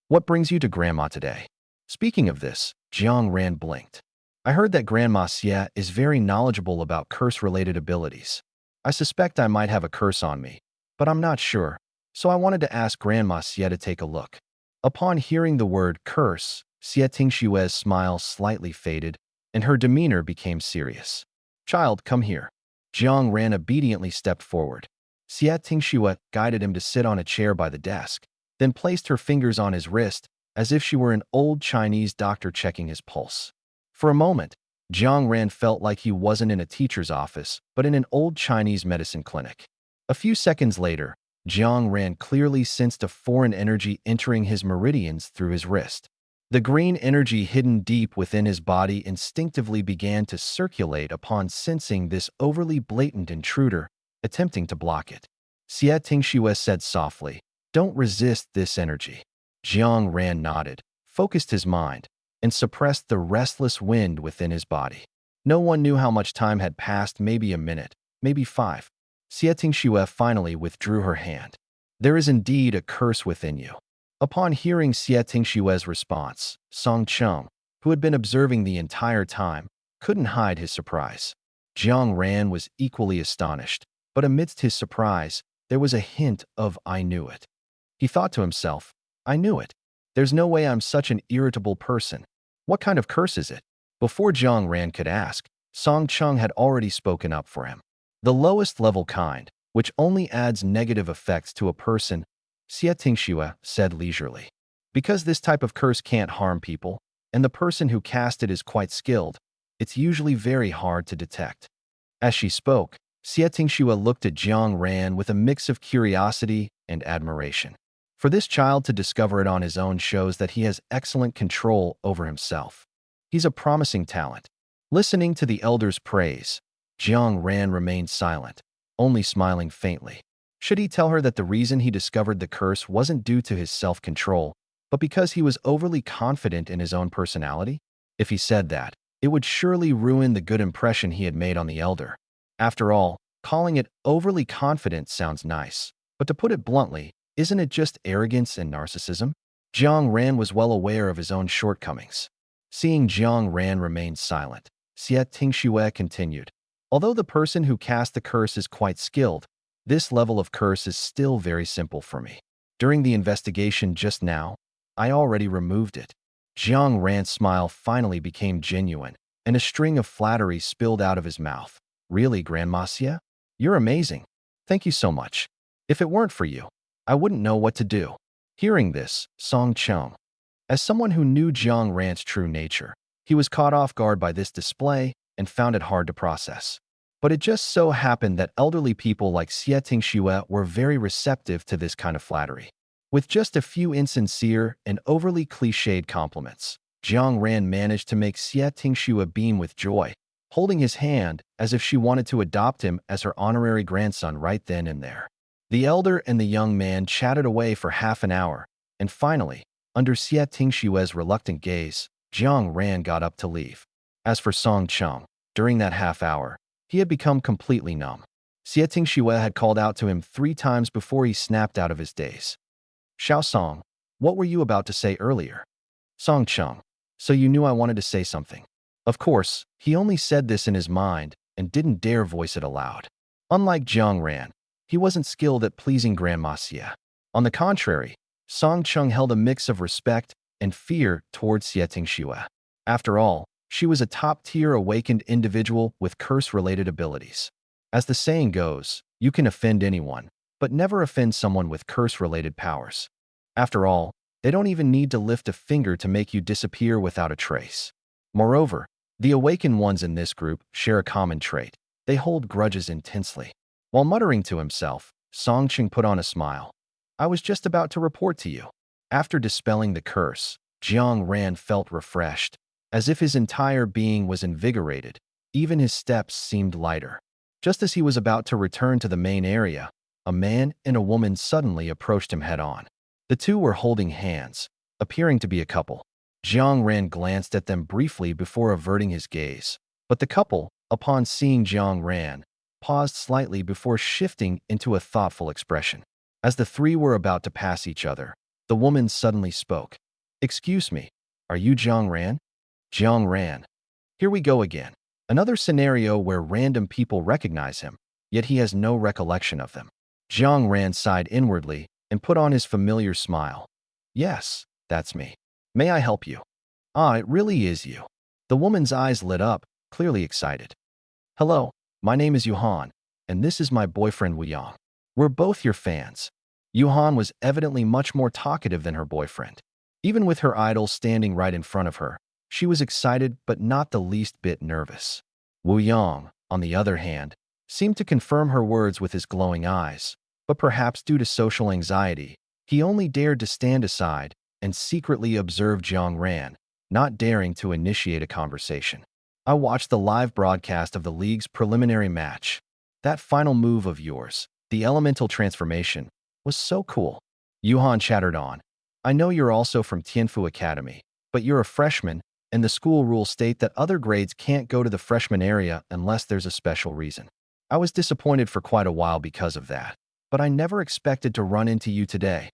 "What brings you to Grandma today?" Speaking of this, Jiang Ran blinked. "I heard that Grandma Xie is very knowledgeable about curse-related abilities. I suspect I might have a curse on me, but I'm not sure, so I wanted to ask Grandma Xie to take a look." Upon hearing the word curse, Xie Tingxue's smile slightly faded, and her demeanor became serious. "Child, come here." Jiang Ran obediently stepped forward. Xie Tingxue guided him to sit on a chair by the desk, then placed her fingers on his wrist as if she were an old Chinese doctor checking his pulse. For a moment, Jiang Ran felt like he wasn't in a teacher's office, but in an old Chinese medicine clinic. A few seconds later, Jiang Ran clearly sensed a foreign energy entering his meridians through his wrist. The green energy hidden deep within his body instinctively began to circulate upon sensing this overly blatant intruder, attempting to block it. Xie Tingxue said softly, "Don't resist this energy." Jiang Ran nodded, focused his mind, and suppressed the restless wind within his body. No one knew how much time had passed, maybe a minute, maybe 5. Xie Tingxue finally withdrew her hand. "There is indeed a curse within you." Upon hearing Xie Tingxue's response, Song Cheng, who had been observing the entire time, couldn't hide his surprise. Jiang Ran was equally astonished, but amidst his surprise, there was a hint of "I knew it." He thought to himself, "I knew it. There's no way I'm such an irritable person. What kind of curse is it?" Before Jiang Ran could ask, Song Cheng had already spoken up for him. "The lowest level kind, which only adds negative effects to a person," Xie Tingxue said leisurely. "Because this type of curse can't harm people, and the person who cast it is quite skilled, it's usually very hard to detect." As she spoke, Xie Tingxue looked at Jiang Ran with a mix of curiosity and admiration. For this child to discover it on his own shows that he has excellent control over himself. He's a promising talent. Listening to the elder's praise, Jiang Ran remained silent, only smiling faintly. Should he tell her that the reason he discovered the curse wasn't due to his self-control, but because he was overly confident in his own personality? If he said that, it would surely ruin the good impression he had made on the elder. After all, calling it overly confident sounds nice, but to put it bluntly, isn't it just arrogance and narcissism? Jiang Ran was well aware of his own shortcomings. Seeing Jiang Ran remain silent, Xie Tingxue continued. Although the person who cast the curse is quite skilled, this level of curse is still very simple for me. During the investigation just now, I already removed it. Jiang Ran's smile finally became genuine, and a string of flattery spilled out of his mouth. Really, Grandma Xie? You're amazing. Thank you so much. If it weren't for you, I wouldn't know what to do. Hearing this, Song Chung. As someone who knew Jiang Ran's true nature, he was caught off guard by this display and found it hard to process. But it just so happened that elderly people like Xie Tingxue were very receptive to this kind of flattery. With just a few insincere and overly cliched compliments, Jiang Ran managed to make Xie Tingxue beam with joy, holding his hand as if she wanted to adopt him as her honorary grandson right then and there. The elder and the young man chatted away for half an hour, and finally, under Xie Tingxue's reluctant gaze, Jiang Ran got up to leave. As for Song Chung, during that half hour, he had become completely numb. Xie Tingxue had called out to him 3 times before he snapped out of his daze. Xiao Song, what were you about to say earlier? Song Chung, so you knew I wanted to say something. Of course, he only said this in his mind and didn't dare voice it aloud. Unlike Jiang Ran, he wasn't skilled at pleasing Grandma Xie. On the contrary, Song Chung held a mix of respect and fear towards Xie Tingxue. After all, she was a top-tier awakened individual with curse-related abilities. As the saying goes, you can offend anyone, but never offend someone with curse-related powers. After all, they don't even need to lift a finger to make you disappear without a trace. Moreover, the awakened ones in this group share a common trait. They hold grudges intensely. While muttering to himself, Song Chung put on a smile. I was just about to report to you. After dispelling the curse, Jiang Ran felt refreshed, as if his entire being was invigorated. Even his steps seemed lighter. Just as he was about to return to the main area, a man and a woman suddenly approached him head-on. The two were holding hands, appearing to be a couple. Jiang Ran glanced at them briefly before averting his gaze, but the couple, upon seeing Jiang Ran, paused slightly before shifting into a thoughtful expression. As the three were about to pass each other, the woman suddenly spoke. Excuse me, are you Jiang Ran? Jiang Ran. Here we go again. Another scenario where random people recognize him, yet he has no recollection of them. Jiang Ran sighed inwardly and put on his familiar smile. Yes, that's me. May I help you? Ah, it really is you. The woman's eyes lit up, clearly excited. Hello, my name is Yuhan, and this is my boyfriend Wu Yang. We're both your fans. Yuhan was evidently much more talkative than her boyfriend. Even with her idol standing right in front of her, she was excited but not the least bit nervous. Wu Yang, on the other hand, seemed to confirm her words with his glowing eyes, but perhaps due to social anxiety, he only dared to stand aside and secretly observe Jiang Ran, not daring to initiate a conversation. I watched the live broadcast of the league's preliminary match. That final move of yours, the elemental transformation, was so cool. Yuhan chattered on. I know you're also from Tianfu Academy, but you're a freshman, and the school rules state that other grades can't go to the freshman area unless there's a special reason. I was disappointed for quite a while because of that, but I never expected to run into you today.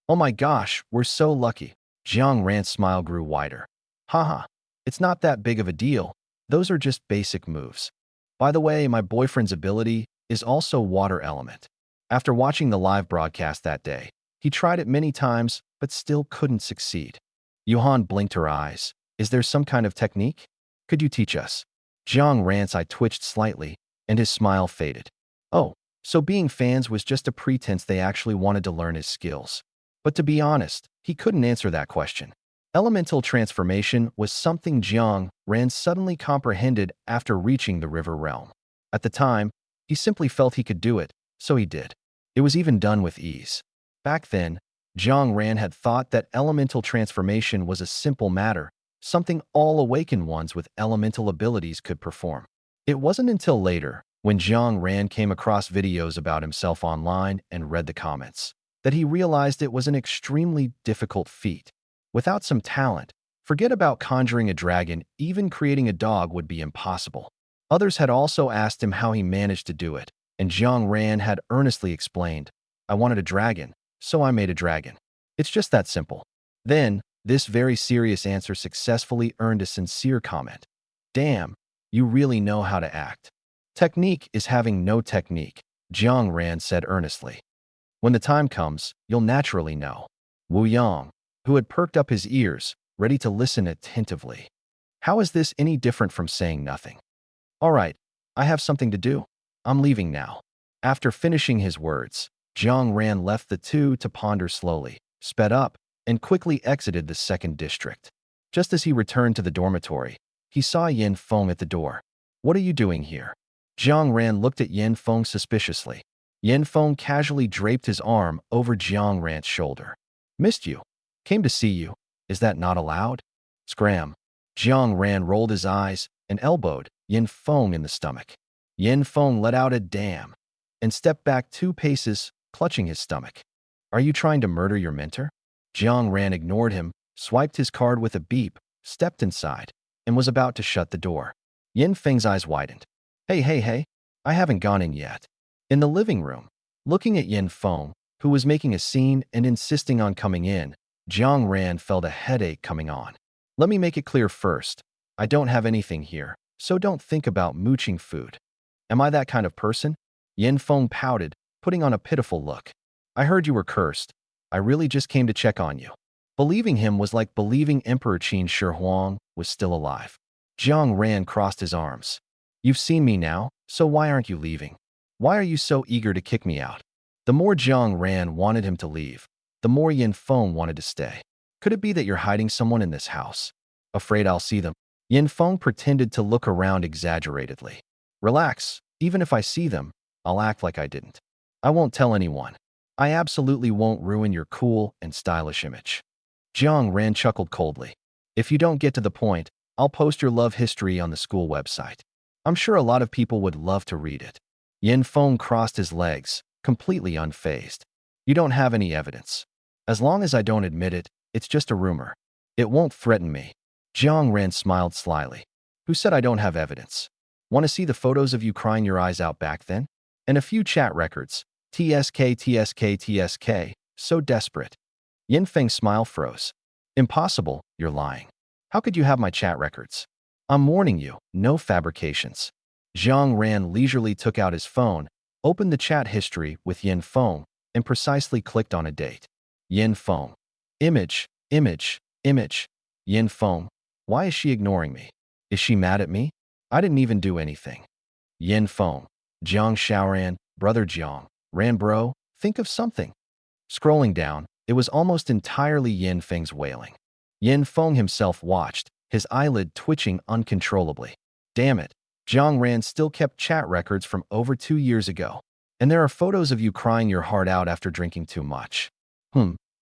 Oh my gosh, we're so lucky. Jiang Ran's smile grew wider. Haha, it's not that big of a deal. Those are just basic moves. By the way, my boyfriend's ability is also water element. After watching the live broadcast that day, he tried it many times, but still couldn't succeed. Yuhan blinked her eyes. Is there some kind of technique? Could you teach us? Jiang Ran's eye twitched slightly, and his smile faded. Oh, so being fans was just a pretense they actually wanted to learn his skills. But to be honest, he couldn't answer that question. Elemental transformation was something Jiang Ran suddenly comprehended after reaching the river realm. At the time, he simply felt he could do it, so he did. It was even done with ease. Back then, Jiang Ran had thought that elemental transformation was a simple matter, something all awakened ones with elemental abilities could perform. It wasn't until later, when Jiang Ran came across videos about himself online and read the comments, that he realized it was an extremely difficult feat. Without some talent, forget about conjuring a dragon, even creating a dog would be impossible. Others had also asked him how he managed to do it, and Jiang Ran had earnestly explained, "I wanted a dragon, so I made a dragon. It's just that simple." Then, this very serious answer successfully earned a sincere comment. "Damn, you really know how to act." "Technique is having no technique," Jiang Ran said earnestly. "When the time comes, you'll naturally know." Wu Yang, who had perked up his ears, ready to listen attentively. "How is this any different from saying nothing?" "All right, I have something to do. I'm leaving now." After finishing his words, Jiang Ran left the two to ponder slowly, sped up, and quickly exited the second district. Just as he returned to the dormitory, he saw Yin Feng at the door. "What are you doing here?" Jiang Ran looked at Yin Feng suspiciously. Yin Feng casually draped his arm over Jiang Ran's shoulder. "Missed you. Came to see you. Is that not allowed?" Scram. Jiang Ran rolled his eyes and elbowed Yin Feng in the stomach. Yin Feng let out a damn and stepped back 2 paces, clutching his stomach. "Are you trying to murder your mentor?" Jiang Ran ignored him, swiped his card with a beep, stepped inside, and was about to shut the door. Yin Feng's eyes widened. Hey, I haven't gone in yet." In the living room, looking at Yin Feng, who was making a scene and insisting on coming in, Jiang Ran felt a headache coming on. "Let me make it clear first. I don't have anything here, so don't think about mooching food." "Am I that kind of person?" Yin Feng pouted, putting on a pitiful look. "I heard you were cursed. I really just came to check on you." Believing him was like believing Emperor Qin Shi Huang was still alive. Jiang Ran crossed his arms. "You've seen me now, so why aren't you leaving? Why are you so eager to kick me out?" The more Jiang Ran wanted him to leave, the more Yin Feng wanted to stay. "Could it be that you're hiding someone in this house? Afraid I'll see them?" Yin Feng pretended to look around exaggeratedly. "Relax, even if I see them, I'll act like I didn't. I won't tell anyone. I absolutely won't ruin your cool and stylish image." Jiang Ran chuckled coldly. "If you don't get to the point, I'll post your love history on the school website. I'm sure a lot of people would love to read it." Yin Feng crossed his legs, completely unfazed. "You don't have any evidence. As long as I don't admit it, it's just a rumor. It won't threaten me." Jiang Ran smiled slyly. "Who said I don't have evidence? Want to see the photos of you crying your eyes out back then? And a few chat records. TSK. So desperate." Yin Feng's smile froze. "Impossible, you're lying. How could you have my chat records? I'm warning you, no fabrications." Jiang Ran leisurely took out his phone, opened the chat history with Yin Feng, and precisely clicked on a date. Yin Feng. Image. Yin Feng. Why is she ignoring me? Is she mad at me? I didn't even do anything. Yin Feng. Jiang Xiaoran, brother Jiang. Ran bro, think of something. Scrolling down, it was almost entirely Yin Feng's wailing. Yin Feng himself watched, his eyelid twitching uncontrollably. Damn it, Jiang Ran still kept chat records from over 2 years ago. And there are photos of you crying your heart out after drinking too much.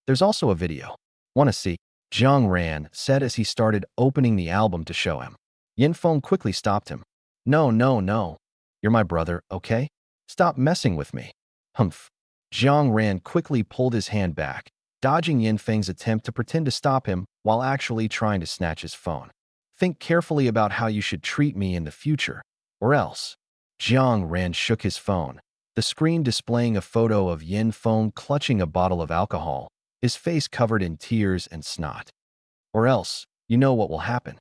There's also a video. "Want to see?" Jiang Ran said as he started opening the album to show him. Yin Feng quickly stopped him. No. You're my brother, okay? Stop messing with me." "Humph." Jiang Ran quickly pulled his hand back, dodging Yin Feng's attempt to pretend to stop him while actually trying to snatch his phone. "Think carefully about how you should treat me in the future, or else." Jiang Ran shook his phone, the screen displaying a photo of Yin Feng clutching a bottle of alcohol, his face covered in tears and snot. "Or else, you know what will happen."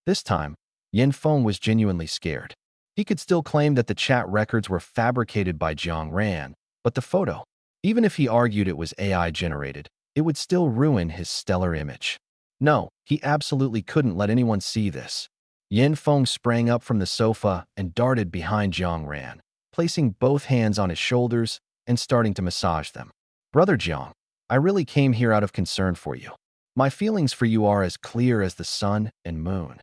This time, Yin Feng was genuinely scared. He could still claim that the chat records were fabricated by Jiang Ran, but the photo, even if he argued it was AI generated, it would still ruin his stellar image. No, he absolutely couldn't let anyone see this. Yin Feng sprang up from the sofa and darted behind Jiang Ran, placing both hands on his shoulders and starting to massage them. "Brother Jiang, I really came here out of concern for you. My feelings for you are as clear as the sun and moon."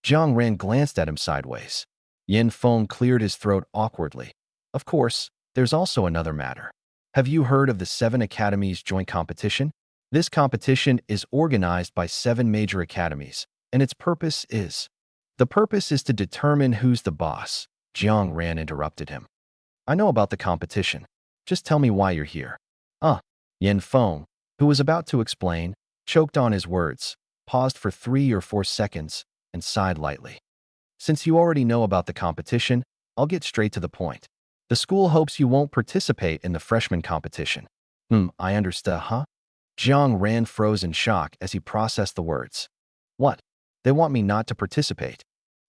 Jiang Ran glanced at him sideways. Yin Feng cleared his throat awkwardly. "Of course, there's also another matter. Have you heard of the 7 Academies joint competition?" This competition is organized by 7 major academies, and its purpose is— The purpose is to determine who's the boss. Jiang Ran interrupted him. I know about the competition. Just tell me why you're here. Yin Feng, who was about to explain, choked on his words, paused for 3 or 4 seconds, and sighed lightly. Since you already know about the competition, I'll get straight to the point. The school hopes you won't participate in the freshman competition. I understand, huh? Jiang Ran froze in shock as he processed the words. What? They want me not to participate?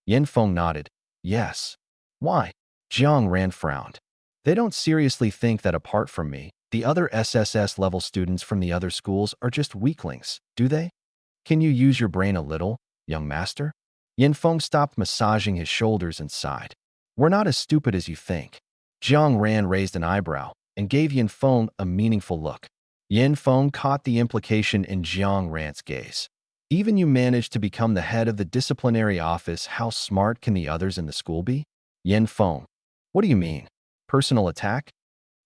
Yin Feng nodded. Yes. Why? Jiang Ran frowned. They don't seriously think that apart from me, the other SSS level students from the other schools are just weaklings, do they? Can you use your brain a little, young master? Yin Feng stopped massaging his shoulders and sighed. We're not as stupid as you think. Jiang Ran raised an eyebrow and gave Yin Feng a meaningful look. Yin Feng caught the implication in Jiang Ran's gaze. Even you managed to become the head of the disciplinary office, how smart can the others in the school be? Yin Feng. What do you mean? Personal attack?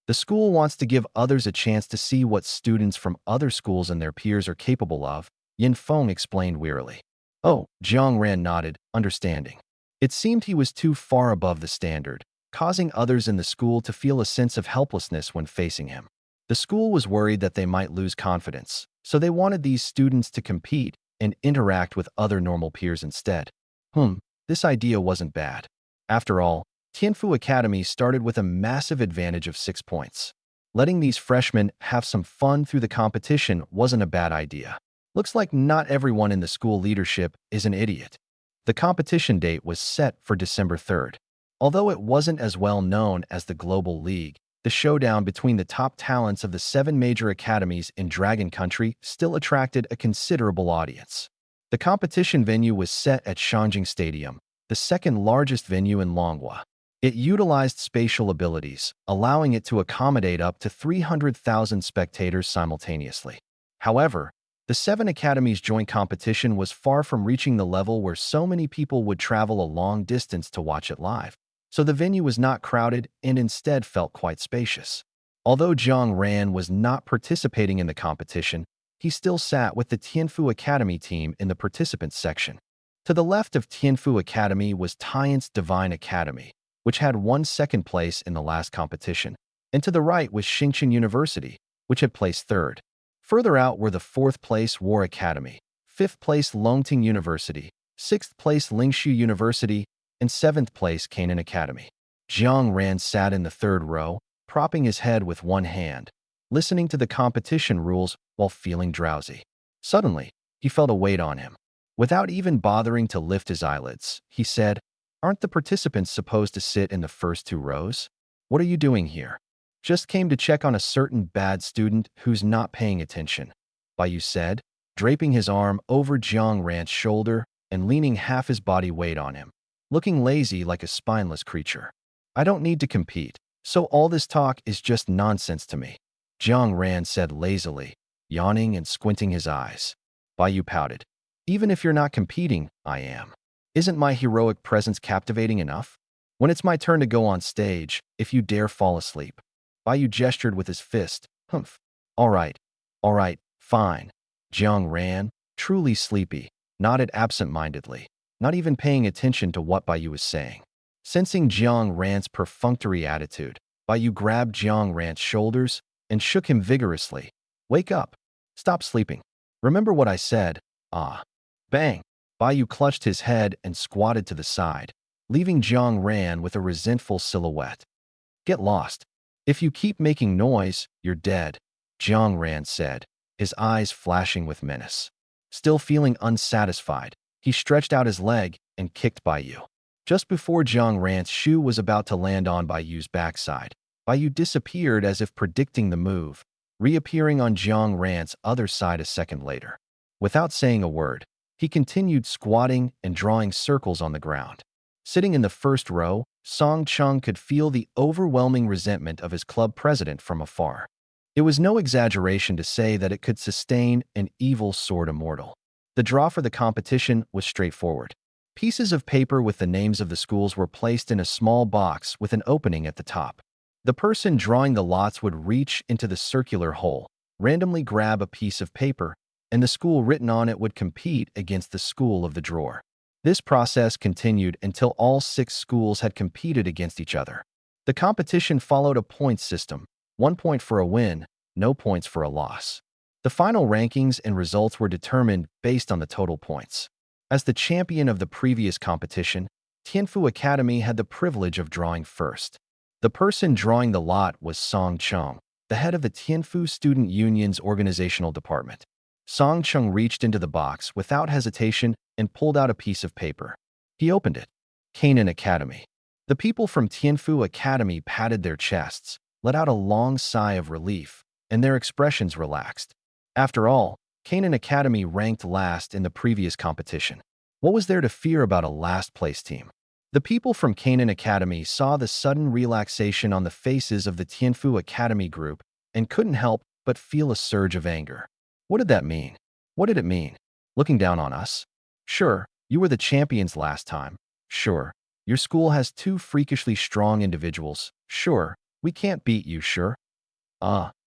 The school wants to give others a chance to see what students from other schools and their peers are capable of, Yin Feng explained wearily. Oh, Jiang Ran nodded, understanding. It seemed he was too far above the standard, causing others in the school to feel a sense of helplessness when facing him. The school was worried that they might lose confidence, so they wanted these students to compete and interact with other normal peers instead. This idea wasn't bad. After all, Tianfu Academy started with a massive advantage of 6 points. Letting these freshmen have some fun through the competition wasn't a bad idea. Looks like not everyone in the school leadership is an idiot. The competition date was set for December 3rd. Although it wasn't as well known as the Global League, the showdown between the top talents of the 7 major academies in Dragon Country still attracted a considerable audience. The competition venue was set at Shanjing Stadium, the second largest venue in Longhua. It utilized spatial abilities, allowing it to accommodate up to 300,000 spectators simultaneously. However, the 7 academies' joint competition was far from reaching the level where so many people would travel a long distance to watch it live, so the venue was not crowded and instead felt quite spacious. Although Jiang Ran was not participating in the competition, he still sat with the Tianfu Academy team in the participants section. To the left of Tianfu Academy was Tian's Divine Academy, which had won 2nd place in the last competition, and to the right was Xingchen University, which had placed 3rd. Further out were the 4th place War Academy, 5th place Longting University, 6th place Lingshu University, and 7th place Canaan Academy. Jiang Ran sat in the 3rd row, propping his head with one hand, listening to the competition rules while feeling drowsy. Suddenly, he felt a weight on him. Without even bothering to lift his eyelids, he said, Aren't the participants supposed to sit in the first 2 rows? What are you doing here? Just came to check on a certain bad student who's not paying attention, Baiyu said, draping his arm over Jiang Ran's shoulder and leaning half his body weight on him, looking lazy like a spineless creature. I don't need to compete, so all this talk is just nonsense to me, Jiang Ran said lazily, yawning and squinting his eyes. Baiyu pouted. Even if you're not competing, I am. Isn't my heroic presence captivating enough? When it's my turn to go on stage, if you dare fall asleep. Baiyu gestured with his fist. Humph. All right, fine. Jiang Ran, truly sleepy, nodded absent-mindedly, not even paying attention to what Baiyu was saying. Sensing Jiang Ran's perfunctory attitude, Baiyu grabbed Jiang Ran's shoulders and shook him vigorously. Wake up. Stop sleeping. Remember what I said. Bang. Baiyu clutched his head and squatted to the side, leaving Jiang Ran with a resentful silhouette. Get lost. If you keep making noise, you're dead, Jiang Ran said, his eyes flashing with menace. Still feeling unsatisfied, he stretched out his leg and kicked Baiyu. Just before Jiang Ran's shoe was about to land on Baiyu's backside, Baiyu disappeared as if predicting the move, reappearing on Jiang Ran's other side a second later. Without saying a word, he continued squatting and drawing circles on the ground. Sitting in the first row, Song Chung could feel the overwhelming resentment of his club president from afar. It was no exaggeration to say that it could sustain an evil sword immortal. The draw for the competition was straightforward. Pieces of paper with the names of the schools were placed in a small box with an opening at the top. The person drawing the lots would reach into the circular hole, randomly grab a piece of paper, and the school written on it would compete against the school of the drawer. This process continued until all 6 schools had competed against each other. The competition followed a points system, 1 point for a win, no points for a loss. The final rankings and results were determined based on the total points. As the champion of the previous competition, Tianfu Academy had the privilege of drawing first. The person drawing the lot was Song Chung, the head of the Tianfu Student Union's organizational department. Song Chung reached into the box without hesitation and pulled out a piece of paper. He opened it. Canaan Academy. The people from Tianfu Academy patted their chests, let out a long sigh of relief, and their expressions relaxed. After all, Canaan Academy ranked last in the previous competition. What was there to fear about a last-place team? The people from Canaan Academy saw the sudden relaxation on the faces of the Tianfu Academy group and couldn't help but feel a surge of anger. What did that mean? What did it mean? Looking down on us? Sure, you were the champions last time. Sure, your school has 2 freakishly strong individuals. Sure, we can't beat you, sure.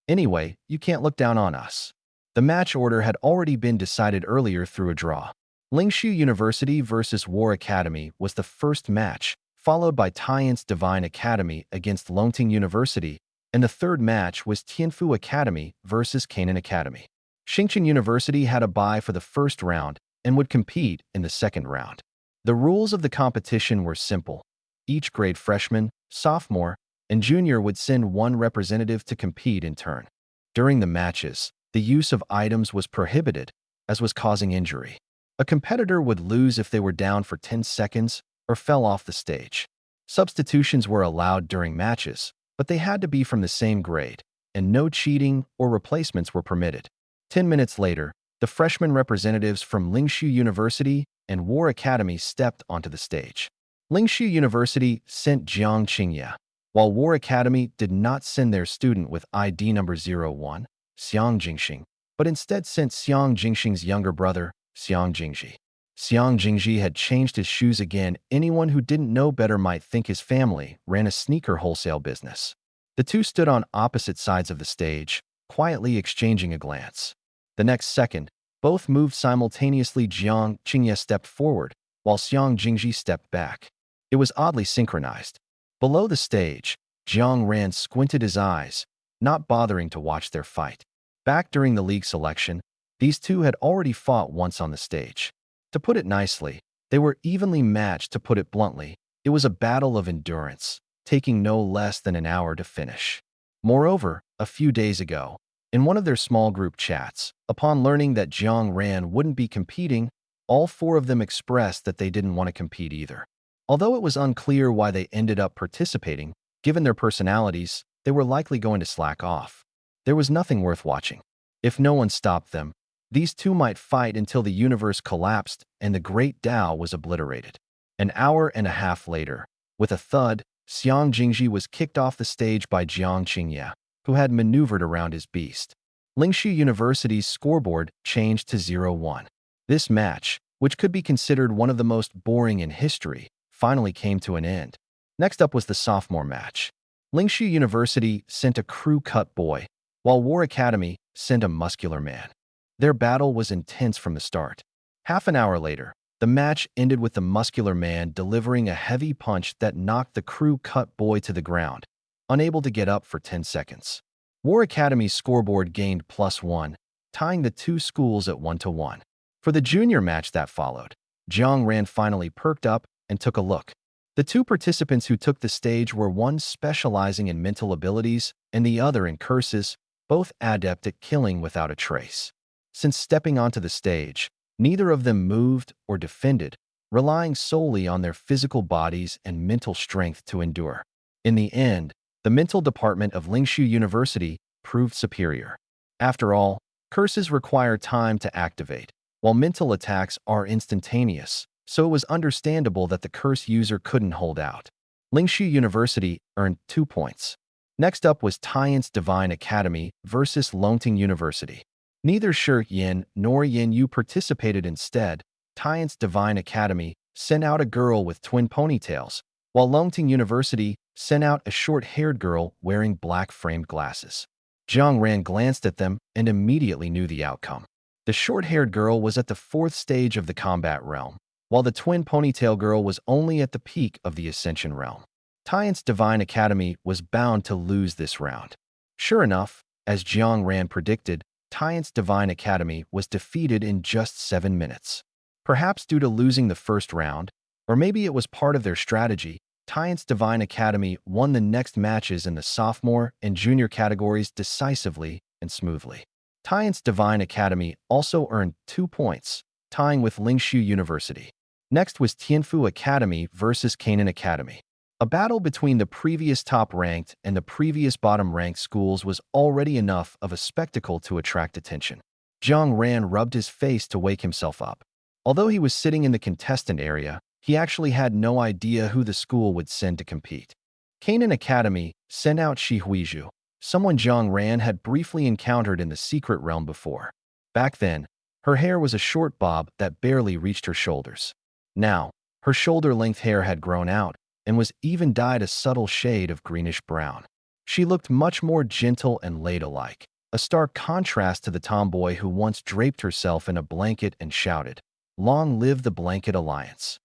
Anyway, you can't look down on us. The match order had already been decided earlier through a draw. Lingshu University versus War Academy was the first match, followed by Taiyuan's Divine Academy against Longting University, and the third match was Tianfu Academy versus Canaan Academy. Xingchen University had a bye for the first round and would compete in the second round. The rules of the competition were simple. Each grade freshman, sophomore, and junior would send 1 representative to compete in turn. During the matches, the use of items was prohibited, as was causing injury. A competitor would lose if they were down for 10 seconds or fell off the stage. Substitutions were allowed during matches, but they had to be from the same grade, and no cheating or replacements were permitted. 10 minutes later, the freshman representatives from Lingshu University and War Academy stepped onto the stage. Lingshu University sent Jiang Qingya, while War Academy did not send their student with ID number 01, Xiang Jingxing, but instead sent Xiang Jingxing's younger brother, Xiang Jingji. Xiang Jingji had changed his shoes again. Anyone who didn't know better might think his family ran a sneaker wholesale business. The two stood on opposite sides of the stage, quietly exchanging a glance. The next second, both moved simultaneously. Jiang Qingye stepped forward, while Xiang Jingji stepped back. It was oddly synchronized. Below the stage, Jiang Ran squinted his eyes, not bothering to watch their fight. Back during the league selection, these two had already fought once on the stage. To put it nicely, they were evenly matched. To put it bluntly, it was a battle of endurance, taking no less than an hour to finish. Moreover, a few days ago, in one of their small group chats, upon learning that Jiang Ran wouldn't be competing, all 4 of them expressed that they didn't want to compete either. Although it was unclear why they ended up participating, given their personalities, they were likely going to slack off. There was nothing worth watching. If no one stopped them, these two might fight until the universe collapsed and the great Tao was obliterated. An hour and a half later, with a thud, Xiang Jingji was kicked off the stage by Jiang Qingye, who had maneuvered around his beast. Lingshu University's scoreboard changed to 0-1. This match, which could be considered one of the most boring in history, finally came to an end. Next up was the sophomore match. Lingshu University sent a crew-cut boy, while War Academy sent a muscular man. Their battle was intense from the start. Half an hour later, the match ended with the muscular man delivering a heavy punch that knocked the crew-cut boy to the ground, unable to get up for 10 seconds. War Academy's scoreboard gained +1, tying the two schools at 1-1. For the junior match that followed, Jiang Ran finally perked up and took a look. The two participants who took the stage were one specializing in mental abilities and the other in curses, both adept at killing without a trace. Since stepping onto the stage, neither of them moved or defended, relying solely on their physical bodies and mental strength to endure. In the end, the mental department of Lingshu University proved superior. After all, curses require time to activate, while mental attacks are instantaneous, so it was understandable that the curse user couldn't hold out. Lingshu University earned 2 points. Next up was Taiyuan's Divine Academy versus Longting University. Neither Shi Yin nor Yin Yu participated. Instead, Taiyuan's Divine Academy sent out a girl with twin ponytails, while Longting University sent out a short-haired girl wearing black framed glasses. Jiang Ran glanced at them and immediately knew the outcome. The short-haired girl was at the 4th stage of the combat realm, while the twin ponytail girl was only at the peak of the ascension realm. Tian's Divine Academy was bound to lose this round. Sure enough, as Jiang Ran predicted, Tian's Divine Academy was defeated in just 7 minutes. Perhaps due to losing the first round, or maybe it was part of their strategy, Tian's Divine Academy won the next matches in the sophomore and junior categories decisively and smoothly. Tian's Divine Academy also earned 2 points, tying with Lingshu University. Next was Tianfu Academy versus Canaan Academy. A battle between the previous top-ranked and the previous bottom-ranked schools was already enough of a spectacle to attract attention. Jiang Ran rubbed his face to wake himself up. Although he was sitting in the contestant area, he actually had no idea who the school would send to compete. Canaan Academy sent out Shi Huizhu, someone Jiang Ran had briefly encountered in the secret realm before. Back then, her hair was a short bob that barely reached her shoulders. Now, her shoulder-length hair had grown out and was even dyed a subtle shade of greenish-brown. She looked much more gentle and ladylike, a stark contrast to the tomboy who once draped herself in a blanket and shouted, "Long live the Blanket Alliance."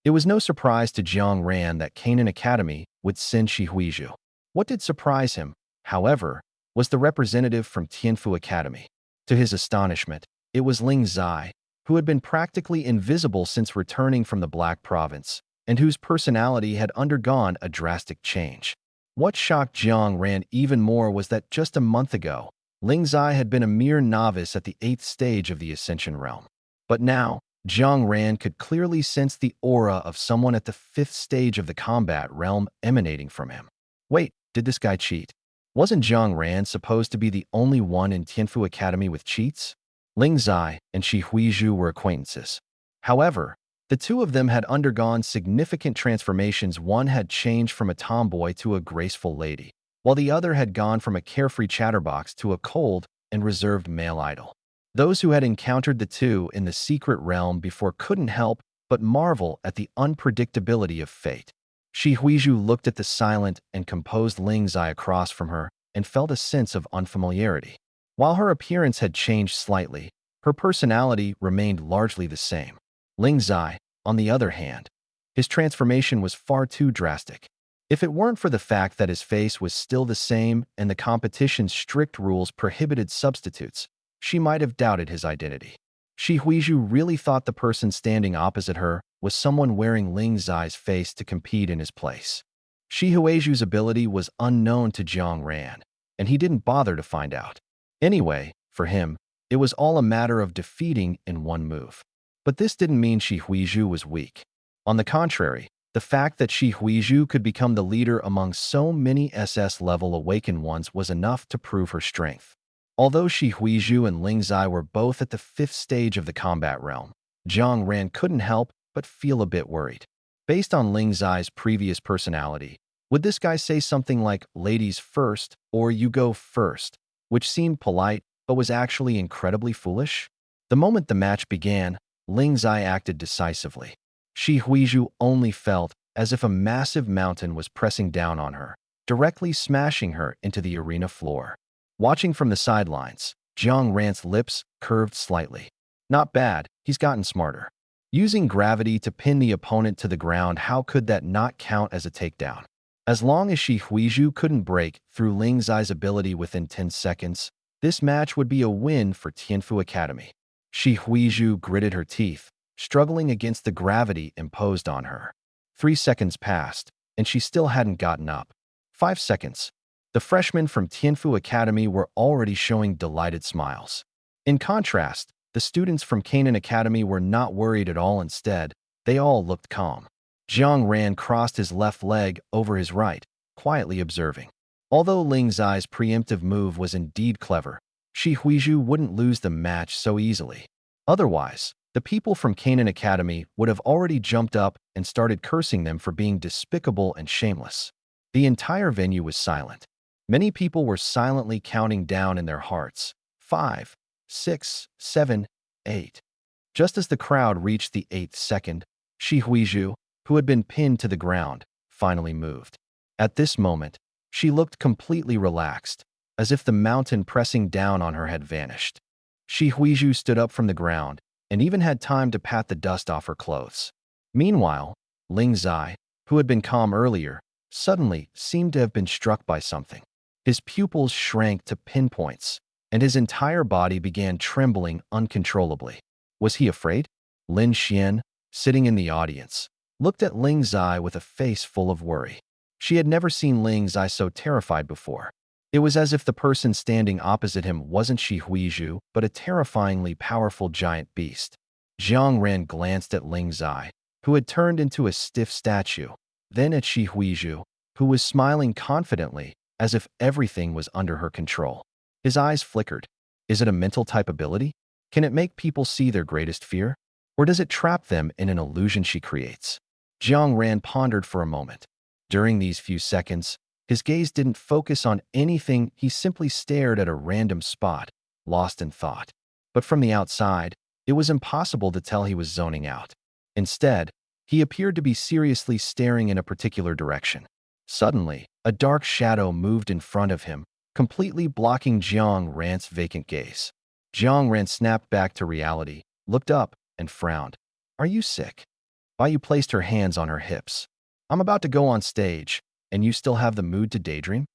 It was no surprise to Jiang Ran that Canaan Academy would send Shi Huizhu. What did surprise him, however, was the representative from Tianfu Academy. To his astonishment, it was Ling Zai, who had been practically invisible since returning from the Black Province, and whose personality had undergone a drastic change. What shocked Jiang Ran even more was that just a month ago, Ling Zai had been a mere novice at the 8th stage of the Ascension Realm. But now, Jiang Ran could clearly sense the aura of someone at the 5th stage of the combat realm emanating from him. Wait, did this guy cheat? Wasn't Jiang Ran supposed to be the only one in Tianfu Academy with cheats? Ling Zai and Shi Huizhu were acquaintances. However, the two of them had undergone significant transformations. One had changed from a tomboy to a graceful lady, while the other had gone from a carefree chatterbox to a cold and reserved male idol. Those who had encountered the two in the secret realm before couldn't help but marvel at the unpredictability of fate. Shi Huizhu looked at the silent and composed Ling Zai across from her and felt a sense of unfamiliarity. While her appearance had changed slightly, her personality remained largely the same. Ling Zai, on the other hand, his transformation was far too drastic. If it weren't for the fact that his face was still the same and the competition's strict rules prohibited substitutes, she might have doubted his identity. Shi Huizhu really thought the person standing opposite her was someone wearing Ling Zai's face to compete in his place. Shi Huizhu's ability was unknown to Jiang Ran, and he didn't bother to find out. Anyway, for him, it was all a matter of defeating in one move. But this didn't mean Shi Huizhu was weak. On the contrary, the fact that Shi Huizhu could become the leader among so many SS-level awakened ones was enough to prove her strength. Although Shi Huizhu and Ling Zai were both at the 5th stage of the combat realm, Jiang Ran couldn't help but feel a bit worried. Based on Ling Zai's previous personality, would this guy say something like "ladies first" or "you go first," which seemed polite but was actually incredibly foolish? The moment the match began, Ling Zai acted decisively. Shi Huizhu only felt as if a massive mountain was pressing down on her, directly smashing her into the arena floor. Watching from the sidelines, Jiang Ran's lips curved slightly. Not bad, he's gotten smarter. Using gravity to pin the opponent to the ground, how could that not count as a takedown? As long as Shi Huizhu couldn't break through Ling Zai's ability within 10 seconds, this match would be a win for Tianfu Academy. Shi Huizhu gritted her teeth, struggling against the gravity imposed on her. 3 seconds passed, and she still hadn't gotten up. 5 seconds. The freshmen from Tianfu Academy were already showing delighted smiles. In contrast, the students from Canaan Academy were not worried at all. Instead, they all looked calm. Jiang Ran crossed his left leg over his right, quietly observing. Although Ling Zai's preemptive move was indeed clever, Shi Huizhu wouldn't lose the match so easily. Otherwise, the people from Canaan Academy would have already jumped up and started cursing them for being despicable and shameless. The entire venue was silent. Many people were silently counting down in their hearts. 5, 6, 7, 8. Just as the crowd reached the 8th second, Shi Huizhu, who had been pinned to the ground, finally moved. At this moment, she looked completely relaxed, as if the mountain pressing down on her had vanished. Shi Huizhu stood up from the ground and even had time to pat the dust off her clothes. Meanwhile, Ling Zai, who had been calm earlier, suddenly seemed to have been struck by something. His pupils shrank to pinpoints, and his entire body began trembling uncontrollably. Was he afraid? Lin Xian, sitting in the audience, looked at Ling Zai with a face full of worry. She had never seen Ling Zai so terrified before. It was as if the person standing opposite him wasn't Shi Huizhu, but a terrifyingly powerful giant beast. Jiang Ran glanced at Ling Zai, who had turned into a stiff statue, then at Shi Huizhu, who was smiling confidently, as if everything was under her control. His eyes flickered. Is it a mental type ability? Can it make people see their greatest fear? Or does it trap them in an illusion she creates? Jiang Ran pondered for a moment. During these few seconds, his gaze didn't focus on anything, he simply stared at a random spot, lost in thought. But from the outside, it was impossible to tell he was zoning out. Instead, he appeared to be seriously staring in a particular direction. Suddenly, a dark shadow moved in front of him, completely blocking Jiang Ran's vacant gaze. Jiang Ran snapped back to reality, looked up, and frowned. Are you sick? Bai Yu placed her hands on her hips. I'm about to go on stage, and you still have the mood to daydream?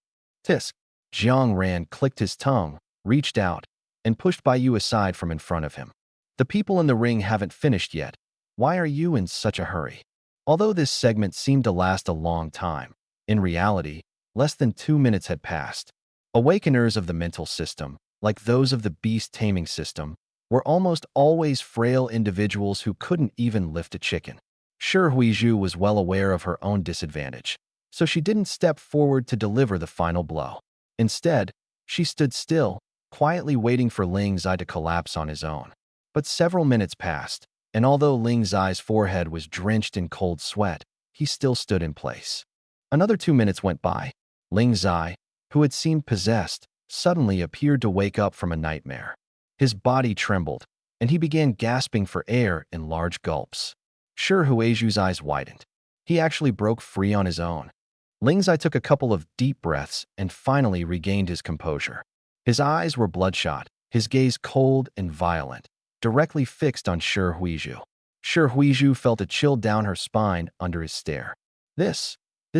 Tisk. Jiang Ran clicked his tongue, reached out, and pushed Bai Yu aside from in front of him. The people in the ring haven't finished yet. Why are you in such a hurry? Although this segment seemed to last a long time, in reality, less than 2 minutes had passed. Awakeners of the mental system, like those of the beast taming system, were almost always frail individuals who couldn't even lift a chicken. Sure, Huizhu was well aware of her own disadvantage, so she didn't step forward to deliver the final blow. Instead, she stood still, quietly waiting for Ling Zai to collapse on his own. But several minutes passed, and although Ling Zai's forehead was drenched in cold sweat, he still stood in place. Another 2 minutes went by. Ling Zai, who had seemed possessed, suddenly appeared to wake up from a nightmare. His body trembled, and he began gasping for air in large gulps. Sure, Huizhu's eyes widened. He actually broke free on his own. Ling Zai took a couple of deep breaths and finally regained his composure. His eyes were bloodshot, his gaze cold and violent, directly fixed on Sure Huizhu. Sure Huizhu felt a chill down her spine under his stare. This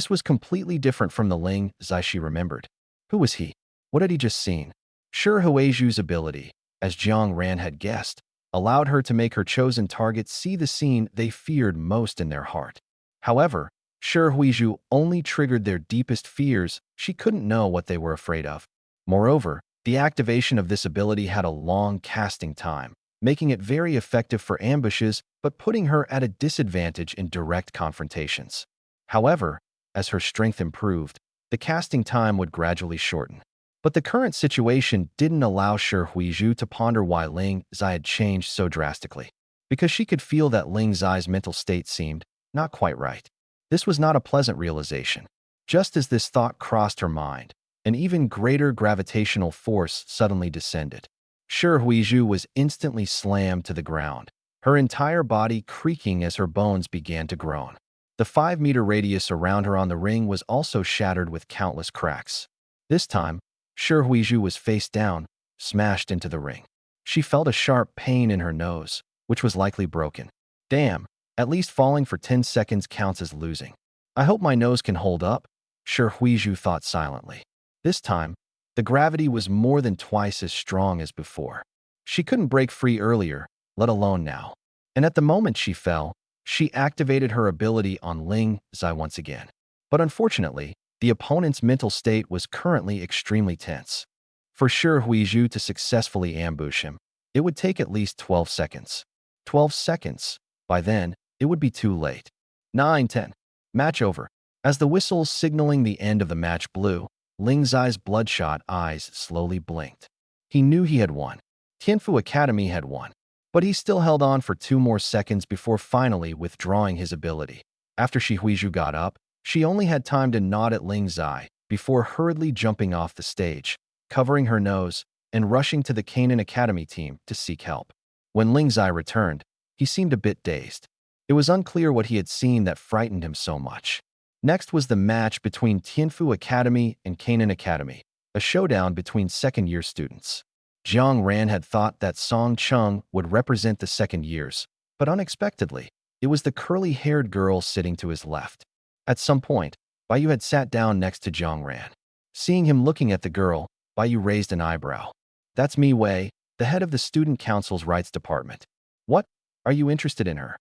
was completely different from the Ling Zai she remembered. Who was he? What had he just seen? Sure Huizhu's ability, as Jiang Ran had guessed, allowed her to make her chosen target see the scene they feared most in their heart. However, Sure Huizhu only triggered their deepest fears. She couldn't know what they were afraid of. Moreover, the activation of this ability had a long casting time, making it very effective for ambushes but putting her at a disadvantage in direct confrontations. However, as her strength improved, the casting time would gradually shorten. But the current situation didn't allow Sure Huizhu to ponder why Ling Zai had changed so drastically, because she could feel that Ling Zai's mental state seemed not quite right. This was not a pleasant realization. Just as this thought crossed her mind, an even greater gravitational force suddenly descended. Sure Huizhu was instantly slammed to the ground, her entire body creaking as her bones began to groan. The 5-meter radius around her on the ring was also shattered with countless cracks. This time, Sure Huizhu was face down, smashed into the ring. She felt a sharp pain in her nose, which was likely broken. Damn, at least falling for 10 seconds counts as losing. I hope my nose can hold up, Sure Huizhu thought silently. This time, the gravity was more than twice as strong as before. She couldn't break free earlier, let alone now. And at the moment she fell, she activated her ability on Ling Zai once again. But unfortunately, the opponent's mental state was currently extremely tense. For Sure Huizhu to successfully ambush him, it would take at least 12 seconds. 12 seconds. By then, it would be too late. 9-10. Match over. As the whistle signaling the end of the match blew, Ling Zai's bloodshot eyes slowly blinked. He knew he had won. Tianfu Academy had won. But he still held on for 2 more seconds before finally withdrawing his ability. After Shi Huizhu got up, she only had time to nod at Ling Zai before hurriedly jumping off the stage, covering her nose, and rushing to the Canaan Academy team to seek help. When Ling Zai returned, he seemed a bit dazed. It was unclear what he had seen that frightened him so much. Next was the match between Tianfu Academy and Canaan Academy, a showdown between second-year students. Jiang Ran had thought that Song Chung would represent the second years, but unexpectedly, it was the curly-haired girl sitting to his left. At some point, Baiyu had sat down next to Jiang Ran. Seeing him looking at the girl, Baiyu raised an eyebrow. "That's Mi Wei, the head of the Student Council's Rights Department. What? Are you interested in her?"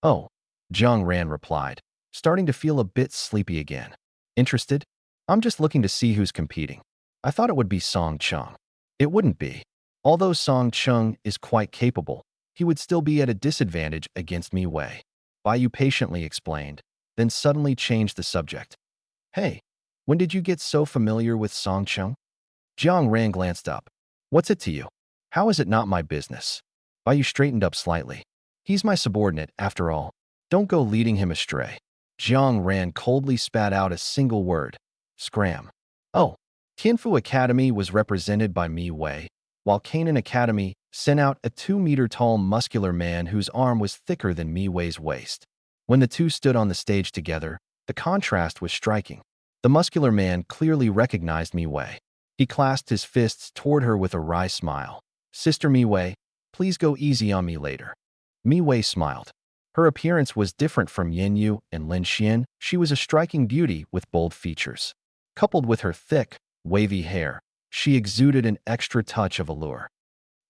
"Oh," Jiang Ran replied, starting to feel a bit sleepy again. "Interested? I'm just looking to see who's competing. I thought it would be Song Chung." "It wouldn't be. Although Song Chung is quite capable, he would still be at a disadvantage against Mi Wei," Baiyu patiently explained, then suddenly changed the subject. "Hey, when did you get so familiar with Song Chung?" Jiang Ran glanced up. "What's it to you? How is it not my business?" Baiyu straightened up slightly. "He's my subordinate, after all. Don't go leading him astray." Jiang Ran coldly spat out a single word. "Scram." "Oh." Tianfu Academy was represented by Mi Wei, while Canaan Academy sent out a 2-meter-tall muscular man whose arm was thicker than Mi Wei's waist. When the two stood on the stage together, the contrast was striking. The muscular man clearly recognized Mi Wei. He clasped his fists toward her with a wry smile. "Sister Mi Wei, please go easy on me later." Mi Wei smiled. Her appearance was different from Yin Yu and Lin Xian. She was a striking beauty with bold features. Coupled with her thick, wavy hair, she exuded an extra touch of allure.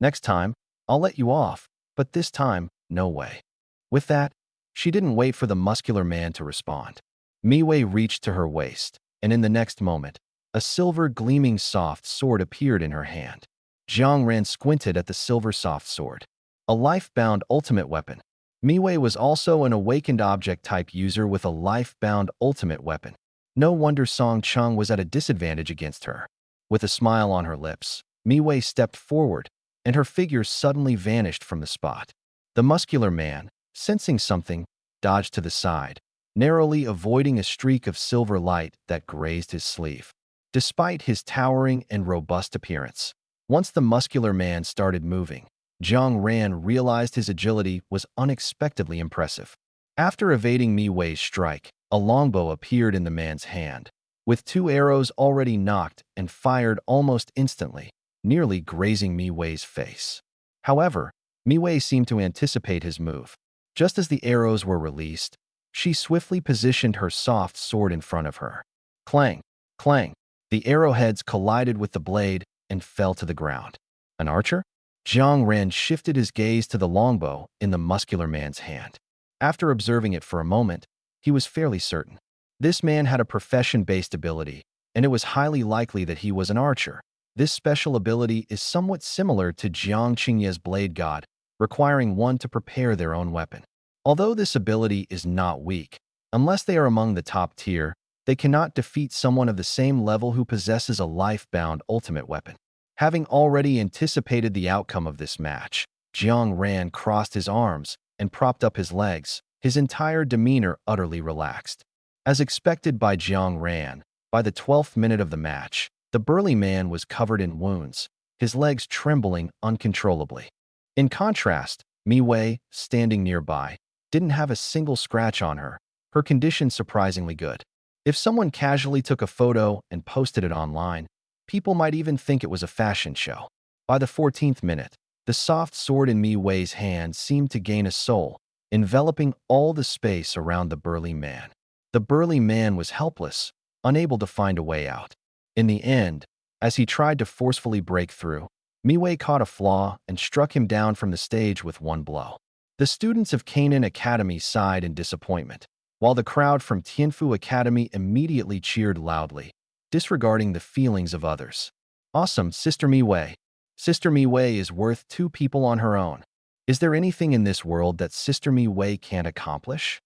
"Next time, I'll let you off, but this time, no way." With that, she didn't wait for the muscular man to respond. Mi Wei reached to her waist, and in the next moment, a silver gleaming soft sword appeared in her hand. Jiang Ran squinted at the silver soft sword. A life-bound ultimate weapon. Mi Wei was also an awakened object type user with a life-bound ultimate weapon. No wonder Song Chung was at a disadvantage against her. With a smile on her lips, Mi Wei stepped forward, and her figure suddenly vanished from the spot. The muscular man, sensing something, dodged to the side, narrowly avoiding a streak of silver light that grazed his sleeve. Despite his towering and robust appearance, once the muscular man started moving, Jiang Ran realized his agility was unexpectedly impressive. After evading Mi Wei's strike, a longbow appeared in the man's hand, with 2 arrows already knocked and fired almost instantly, nearly grazing Mi Wei's face. However, Mi Wei seemed to anticipate his move. Just as the arrows were released, she swiftly positioned her soft sword in front of her. Clang! Clang! The arrowheads collided with the blade and fell to the ground. An archer? Jiang Ran shifted his gaze to the longbow in the muscular man's hand. After observing it for a moment, he was fairly certain. This man had a profession-based ability, and it was highly likely that he was an archer. This special ability is somewhat similar to Jiang Qingye's Blade God, requiring one to prepare their own weapon. Although this ability is not weak, unless they are among the top tier, they cannot defeat someone of the same level who possesses a life-bound ultimate weapon. Having already anticipated the outcome of this match, Jiang Ran crossed his arms and propped up his legs, his entire demeanor utterly relaxed. As expected by Jiang Ran, by the 12th minute of the match, the burly man was covered in wounds, his legs trembling uncontrollably. In contrast, Mi Wei, standing nearby, didn't have a single scratch on her, her condition surprisingly good. If someone casually took a photo and posted it online, people might even think it was a fashion show. By the 14th minute, the soft sword in Mi Wei's hand seemed to gain a soul, enveloping all the space around the burly man. The burly man was helpless, unable to find a way out. In the end, as he tried to forcefully break through, Mi Wei caught a flaw and struck him down from the stage with one blow. The students of Canaan Academy sighed in disappointment, while the crowd from Tianfu Academy immediately cheered loudly, disregarding the feelings of others. "Awesome, Sister Mi Wei. Sister Mi Wei is worth 2 people on her own. Is there anything in this world that Sister Mi Wei can't accomplish?"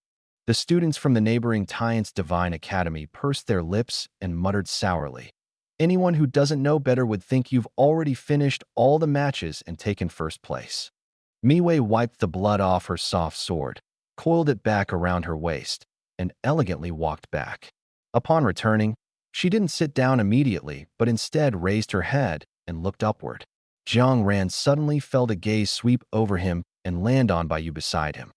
The students from the neighboring Tian's Divine Academy pursed their lips and muttered sourly. "Anyone who doesn't know better would think you've already finished all the matches and taken first place." Mi Wei wiped the blood off her soft sword, coiled it back around her waist, and elegantly walked back. Upon returning, she didn't sit down immediately, but instead raised her head and looked upward. Jiang Ran suddenly felt a gaze sweep over him and land on Baiyu beside him.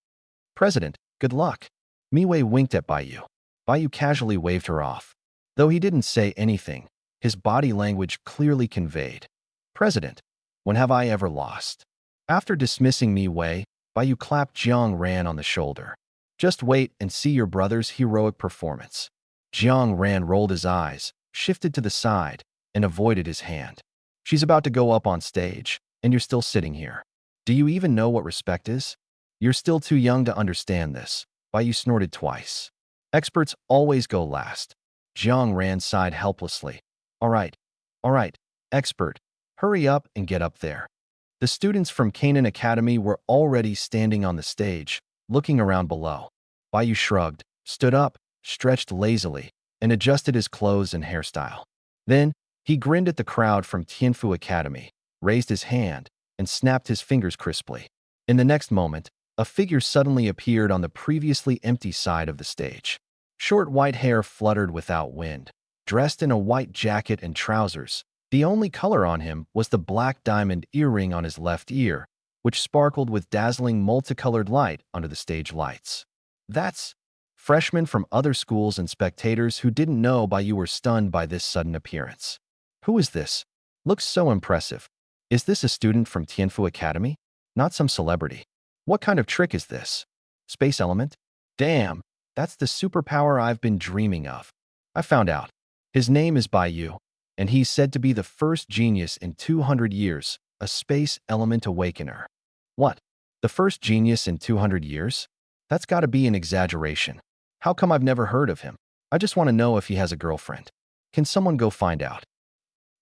"President, good luck." Mi Wei winked at Baiyu. Baiyu casually waved her off. Though he didn't say anything, His body language clearly conveyed, "President, when have I ever lost?" After dismissing Mi Wei, Baiyu clapped Jiang Ran on the shoulder. "Just wait and see your brother's heroic performance." Jiang Ran rolled his eyes, shifted to the side, and avoided his hand. "She's about to go up on stage, and you're still sitting here. Do you even know what respect is? You're still too young to understand this." Baiyu snorted twice. "Experts always go last." Jiang Ran sighed helplessly. All right, expert, hurry up and get up there." The students from Canaan Academy were already standing on the stage, looking around below. Baiyu shrugged, stood up, stretched lazily, and adjusted his clothes and hairstyle. Then, he grinned at the crowd from Tianfu Academy, raised his hand, and snapped his fingers crisply. In the next moment, a figure suddenly appeared on the previously empty side of the stage. Short white hair fluttered without wind. Dressed in a white jacket and trousers, the only color on him was the black diamond earring on his left ear, which sparkled with dazzling multicolored light under the stage lights. That's freshmen from other schools and spectators who didn't know Baiyu were stunned by this sudden appearance. Who is this? Looks so impressive. Is this a student from Tianfu Academy? Not some celebrity. What kind of trick is this? Space element? Damn, that's the superpower I've been dreaming of. I found out. His name is Baiyu, and he's said to be the first genius in 200 years, a space element awakener. What? The first genius in 200 years? That's gotta be an exaggeration. How come I've never heard of him? I just want to know if he has a girlfriend. Can someone go find out?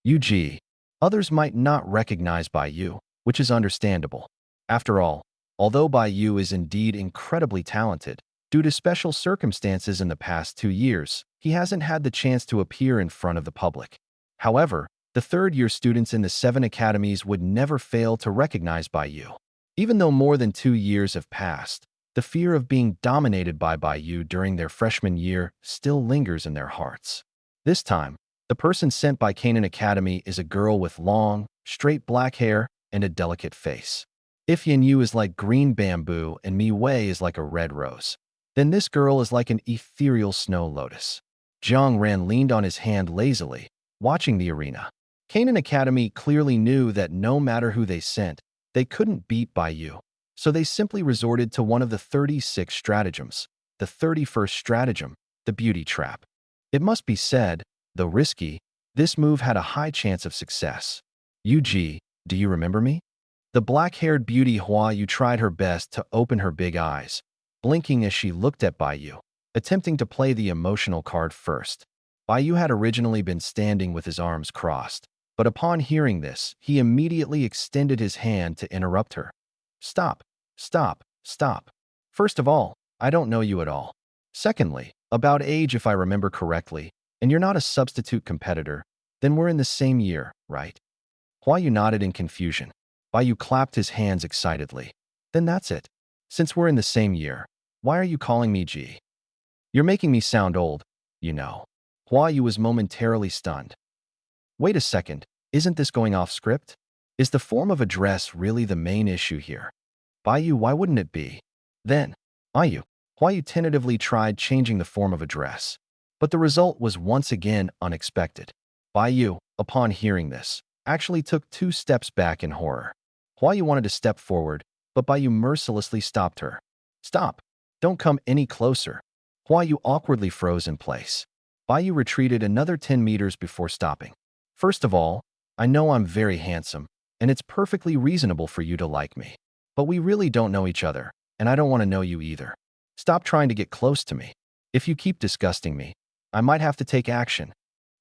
UG. Others might not recognize Baiyu, which is understandable. After all, although Baiyu is indeed incredibly talented, due to special circumstances in the past 2 years, he hasn't had the chance to appear in front of the public. However, the third-year students in the 7 academies would never fail to recognize Baiyu. Even though more than 2 years have passed, the fear of being dominated by Baiyu during their freshman year still lingers in their hearts. This time, the person sent by Canaan Academy is a girl with long, straight black hair and a delicate face. If Yu is like green bamboo and Mi Wei is like a red rose, then this girl is like an ethereal snow lotus. Jiang Ran leaned on his hand lazily, watching the arena. Canaan Academy clearly knew that no matter who they sent, they couldn't beat Baiyu, so they simply resorted to one of the 36 stratagems, the 31st stratagem, the beauty trap. It must be said, though risky, this move had a high chance of success. UG, do you remember me? The black-haired beauty Hua Yu tried her best to open her big eyes, blinking as she looked at Baiyu, attempting to play the emotional card first. Baiyu had originally been standing with his arms crossed, but upon hearing this, he immediately extended his hand to interrupt her. Stop, stop, stop. First of all, I don't know you at all. Secondly, about age if I remember correctly, and you're not a substitute competitor, then we're in the same year, right? Hua Yu nodded in confusion. Baiyu clapped his hands excitedly. Then that's it. Since we're in the same year, why are you calling me G? You're making me sound old, you know. Hua Yu was momentarily stunned. Wait a second, isn't this going off script? Is the form of address really the main issue here? Baiyu, why wouldn't it be? Then, Baiyu. Hua Yu tentatively tried changing the form of address, but the result was once again unexpected. Baiyu, upon hearing this, actually took 2 steps back in horror. Hua Yu wanted to step forward, but Baiyu mercilessly stopped her. Stop! Don't come any closer. Hua Yu awkwardly froze in place. Baiyu retreated another 10 meters before stopping. First of all, I know I'm very handsome, and it's perfectly reasonable for you to like me. But we really don't know each other, and I don't want to know you either. Stop trying to get close to me. If you keep disgusting me, I might have to take action.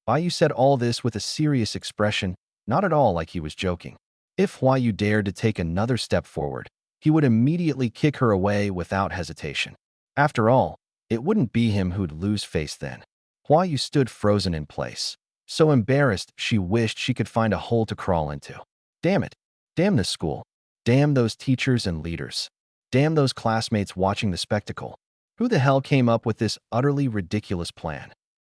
Baiyu said all this with a serious expression, not at all like he was joking. If Hua Yu dared to take another step forward, he would immediately kick her away without hesitation. After all, it wouldn't be him who'd lose face then. Hua Yu stood frozen in place, so embarrassed she wished she could find a hole to crawl into. Damn it. Damn this school. Damn those teachers and leaders. Damn those classmates watching the spectacle. Who the hell came up with this utterly ridiculous plan?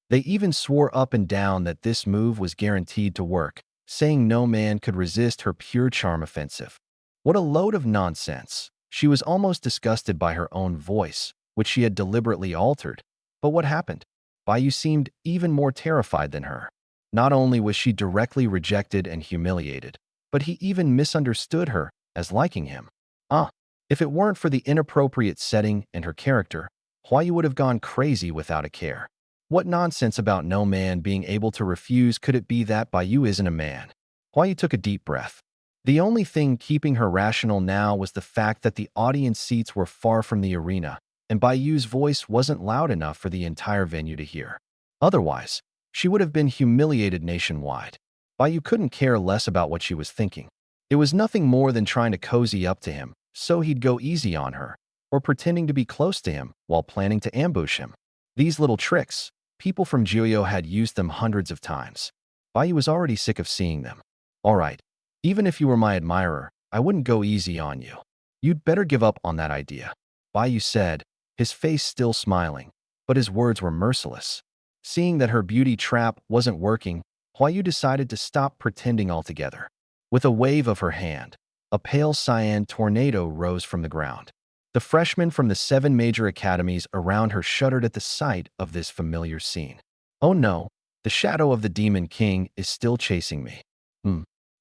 They even swore up and down that this move was guaranteed to work, saying no man could resist her pure charm offensive. What a load of nonsense. She was almost disgusted by her own voice, which she had deliberately altered. But what happened? Baiyu seemed even more terrified than her. Not only was she directly rejected and humiliated, but he even misunderstood her as liking him. Ah, if it weren't for the inappropriate setting and her character, Huayu would have gone crazy without a care. What nonsense about no man being able to refuse could it be that Baiyu isn't a man? Huayu took a deep breath. The only thing keeping her rational now was the fact that the audience seats were far from the arena, and Baiyu's voice wasn't loud enough for the entire venue to hear. Otherwise, she would have been humiliated nationwide. Baiyu couldn't care less about what she was thinking. It was nothing more than trying to cozy up to him, so he'd go easy on her, or pretending to be close to him while planning to ambush him. These little tricks, people from Jiuyo had used them hundreds of times. Baiyu was already sick of seeing them. All right, even if you were my admirer, I wouldn't go easy on you. You'd better give up on that idea, Baiyu said, his face still smiling, but his words were merciless. Seeing that her beauty trap wasn't working, Huayu decided to stop pretending altogether. With a wave of her hand, a pale cyan tornado rose from the ground. The freshmen from the 7 major academies around her shuddered at the sight of this familiar scene. Oh no, the shadow of the Demon King is still chasing me.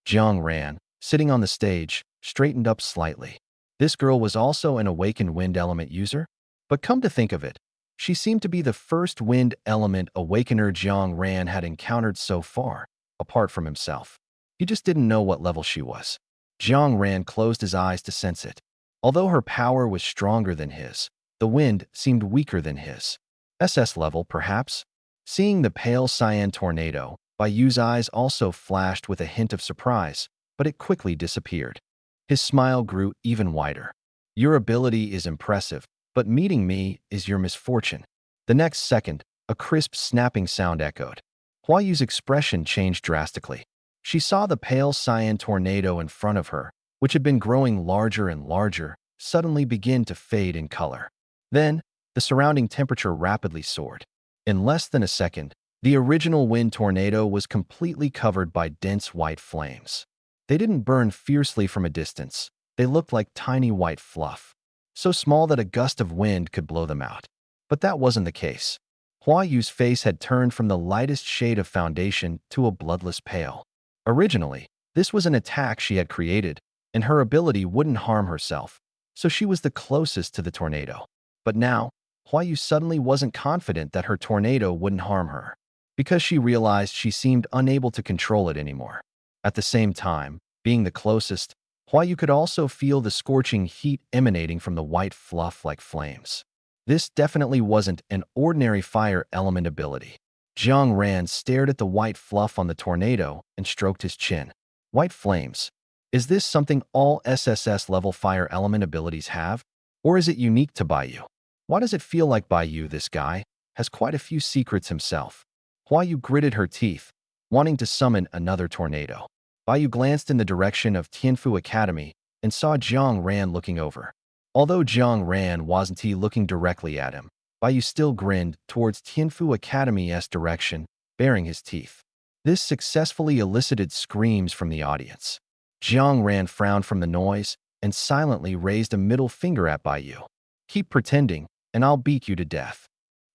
Jiang Ran, sitting on the stage, straightened up slightly. This girl was also an awakened wind element user? But come to think of it, she seemed to be the first wind element awakener Jiang Ran had encountered so far, apart from himself. He just didn't know what level she was. Jiang Ran closed his eyes to sense it. Although her power was stronger than his, the wind seemed weaker than his. SS level, perhaps? Seeing the pale cyan tornado, Baiyu's eyes also flashed with a hint of surprise, but it quickly disappeared. His smile grew even wider. Your ability is impressive, but meeting me is your misfortune. The next second, a crisp snapping sound echoed. Huayu's expression changed drastically. She saw the pale cyan tornado in front of her, which had been growing larger and larger, suddenly begin to fade in color. Then, the surrounding temperature rapidly soared. In less than a second, the original wind tornado was completely covered by dense white flames. They didn't burn fiercely from a distance. They looked like tiny white fluff, so small that a gust of wind could blow them out. But that wasn't the case. Huayu's face had turned from the lightest shade of foundation to a bloodless pale. Originally, this was an attack she had created, and her ability wouldn't harm herself, so she was the closest to the tornado. But now, Huayu suddenly wasn't confident that her tornado wouldn't harm her, because she realized she seemed unable to control it anymore. At the same time, being the closest, Huayu could also feel the scorching heat emanating from the white fluff like flames. This definitely wasn't an ordinary fire element ability. Jiang Ran stared at the white fluff on the tornado and stroked his chin. White flames. Is this something all SSS level fire element abilities have? Or is it unique to Baiyu? Why does it feel like Baiyu, this guy, has quite a few secrets himself? Huayu gritted her teeth, wanting to summon another tornado. Baiyu glanced in the direction of Tianfu Academy and saw Jiang Ran looking over. Although Jiang Ran wasn't looking directly at him, Baiyu still grinned towards Tianfu Academy's direction, baring his teeth. This successfully elicited screams from the audience. Jiang Ran frowned from the noise and silently raised a middle finger at Baiyu. Keep pretending, and I'll beat you to death.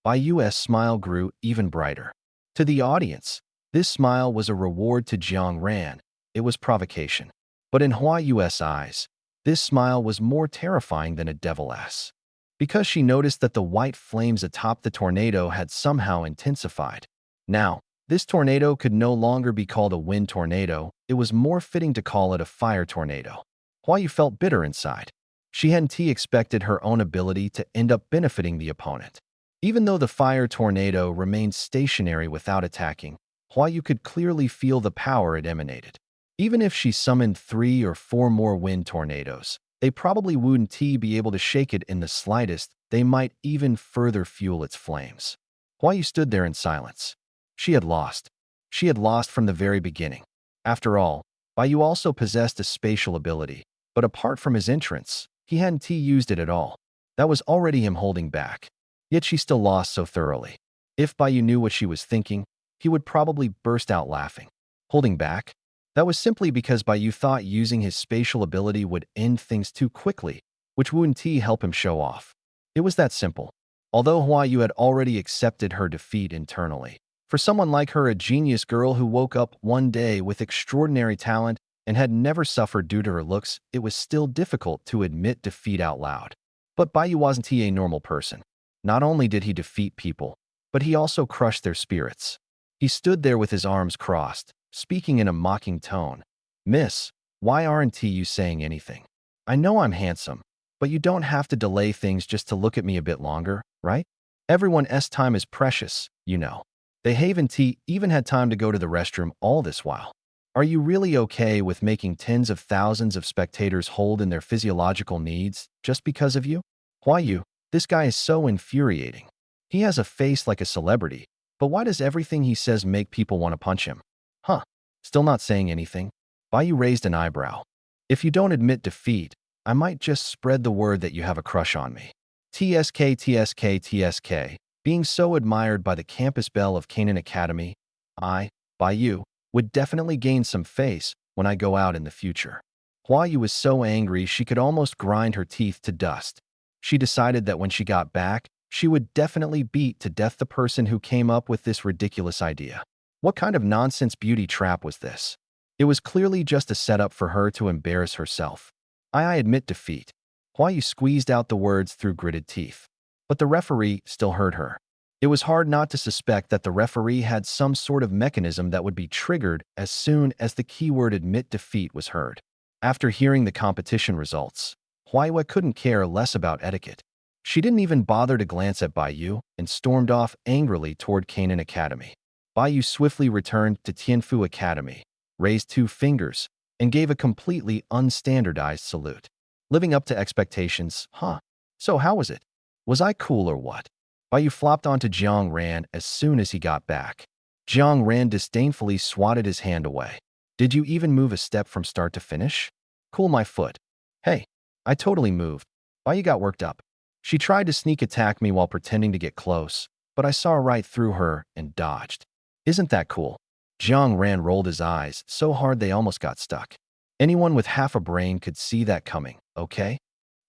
Baiyu's smile grew even brighter. To the audience, this smile was a reward to Jiang Ran. It was provocation. But in Huayu's eyes, this smile was more terrifying than a devil's. Because she noticed that the white flames atop the tornado had somehow intensified. Now, this tornado could no longer be called a wind tornado. It was more fitting to call it a fire tornado. Huayu felt bitter inside. She hadn't expected her own ability to end up benefiting the opponent. Even though the fire tornado remained stationary without attacking, Huayu could clearly feel the power it emanated. Even if she summoned 3 or 4 more wind tornadoes, they probably wouldn't be able to shake it in the slightest. They might even further fuel its flames. Huayu stood there in silence. She had lost. She had lost from the very beginning. After all, Baiyu also possessed a spatial ability, but apart from his entrance, he hadn't used it at all. That was already him holding back. Yet she still lost so thoroughly. If Baiyu knew what she was thinking, he would probably burst out laughing. Holding back? That was simply because Baiyu thought using his spatial ability would end things too quickly, which wouldn't help him show off. It was that simple. Although Huayu had already accepted her defeat internally, For someone like her, a genius girl who woke up one day with extraordinary talent and had never suffered due to her looks, it was still difficult to admit defeat out loud. But Baiyu wasn't he a normal person. Not only did he defeat people, but he also crushed their spirits. He stood there with his arms crossed, speaking in a mocking tone. Miss, why aren't you saying anything? I know I'm handsome, but you don't have to delay things just to look at me a bit longer, right? Everyone's time is precious, you know. They haven't even had time to go to the restroom all this while. Are you really okay with making tens of thousands of spectators hold in their physiological needs just because of you? Why you? This guy is so infuriating. He has a face like a celebrity, but why does everything he says make people want to punch him? Huh? Still not saying anything? Baiyu raised an eyebrow. If you don't admit defeat, I might just spread the word that you have a crush on me. TSK, TSK, TSK. Being so admired by the campus belle of Canaan Academy, Baiyu, would definitely gain some face when I go out in the future. Huayu was so angry she could almost grind her teeth to dust. She decided that when she got back, she would definitely beat to death the person who came up with this ridiculous idea. What kind of nonsense beauty trap was this? It was clearly just a setup for her to embarrass herself. I admit defeat. Huayu squeezed out the words through gritted teeth. But the referee still heard her. It was hard not to suspect that the referee had some sort of mechanism that would be triggered as soon as the keyword admit defeat was heard. After hearing the competition results, Huayu couldn't care less about etiquette. She didn't even bother to glance at Baiyu and stormed off angrily toward Canaan Academy. Baiyu swiftly returned to Tianfu Academy, raised two fingers, and gave a completely unstandardized salute. Living up to expectations, huh? So how was it? Was I cool or what? Baiyu flopped onto Jiang Ran as soon as he got back. Jiang Ran disdainfully swatted his hand away. Did you even move a step from start to finish? Cool my foot. Hey, I totally moved. Baiyu got worked up. She tried to sneak attack me while pretending to get close, but I saw right through her and dodged. Isn't that cool? Jiang Ran rolled his eyes so hard they almost got stuck. Anyone with half a brain could see that coming, okay?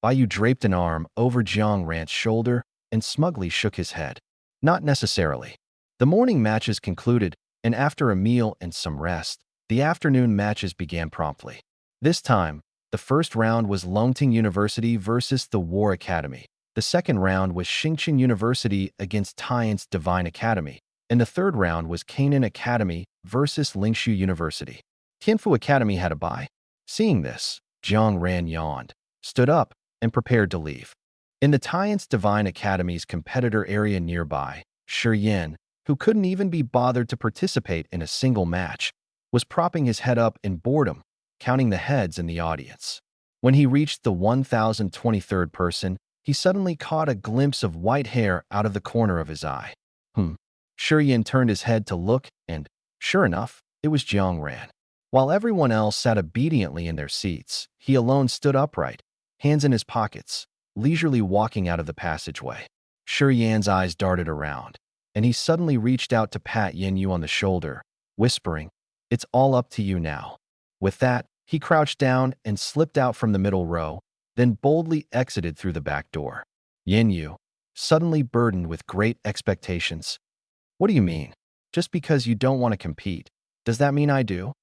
Baiyu draped an arm over Jiang Ran's shoulder and smugly shook his head. Not necessarily. The morning matches concluded, and after a meal and some rest, the afternoon matches began promptly. This time, the first round was Longting University versus the War Academy. The second round was Xingchen University against Tian's Divine Academy, and the third round was Canaan Academy versus Lingshu University. Tianfu Academy had a bye. Seeing this, Jiang Ran yawned, stood up, and prepared to leave. In the Tian's Divine Academy's competitor area nearby, Shi Yan, who couldn't even be bothered to participate in a single match, was propping his head up in boredom, counting the heads in the audience. When he reached the 1023rd person, he suddenly caught a glimpse of white hair out of the corner of his eye. Shi Yan turned his head to look, and, sure enough, it was Jiang Ran. While everyone else sat obediently in their seats, he alone stood upright, hands in his pockets, leisurely walking out of the passageway. Shi Yan's eyes darted around, and he suddenly reached out to pat Yin on the shoulder, whispering, "It's all up to you now." With that, he crouched down and slipped out from the middle row, then boldly exited through the back door. Yin, suddenly burdened with great expectations. What do you mean? Just because you don't want to compete, does that mean I do?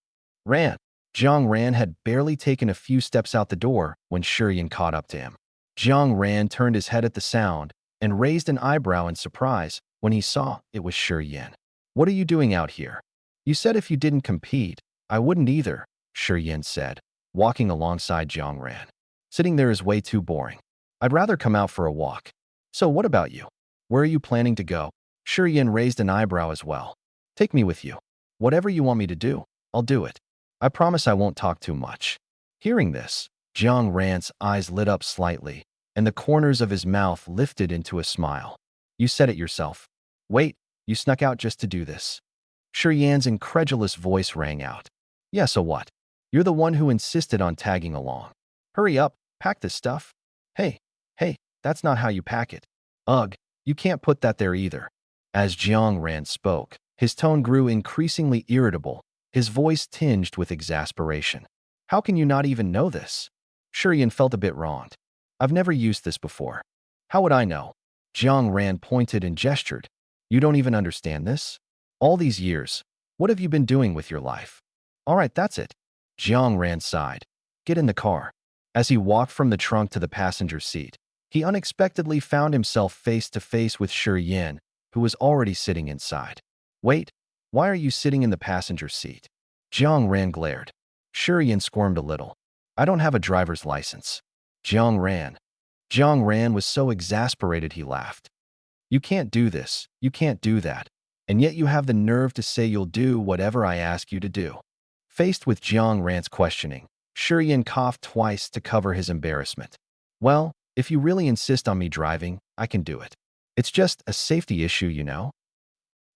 Ran. Jiang Ran had barely taken a few steps out the door when Shi Yan caught up to him. Jiang Ran turned his head at the sound and raised an eyebrow in surprise when he saw it was Shi Yan. What are you doing out here? You said if you didn't compete, I wouldn't either, Shi Yan said, walking alongside Jiang Ran. Sitting there is way too boring. I'd rather come out for a walk. So what about you? Where are you planning to go? Shi Yan raised an eyebrow as well. Take me with you. Whatever you want me to do, I'll do it. I promise I won't talk too much. Hearing this, Jiang Ran's eyes lit up slightly, and the corners of his mouth lifted into a smile. You said it yourself. Wait, you snuck out just to do this. Shi Yan's incredulous voice rang out. Yeah, so what? You're the one who insisted on tagging along. Hurry up, pack this stuff. Hey, that's not how you pack it. Ugh, you can't put that there either. As Jiang Ran spoke, his tone grew increasingly irritable, his voice tinged with exasperation. How can you not even know this? Shi Yan felt a bit wronged. I've never used this before. How would I know? Jiang Ran pointed and gestured. You don't even understand this? All these years, what have you been doing with your life? All right, that's it. Jiang Ran sighed. Get in the car. As he walked from the trunk to the passenger seat, he unexpectedly found himself face to face with Shi Yin, who was already sitting inside. Wait, why are you sitting in the passenger seat? Jiang Ran glared. Shi Yin squirmed a little. I don't have a driver's license. Jiang Ran. Jiang Ran was so exasperated he laughed. You can't do this, you can't do that, and yet you have the nerve to say you'll do whatever I ask you to do. Faced with Jiang Ran's questioning, Shi Yin coughed twice to cover his embarrassment. Well, if you really insist on me driving, I can do it. It's just a safety issue, you know?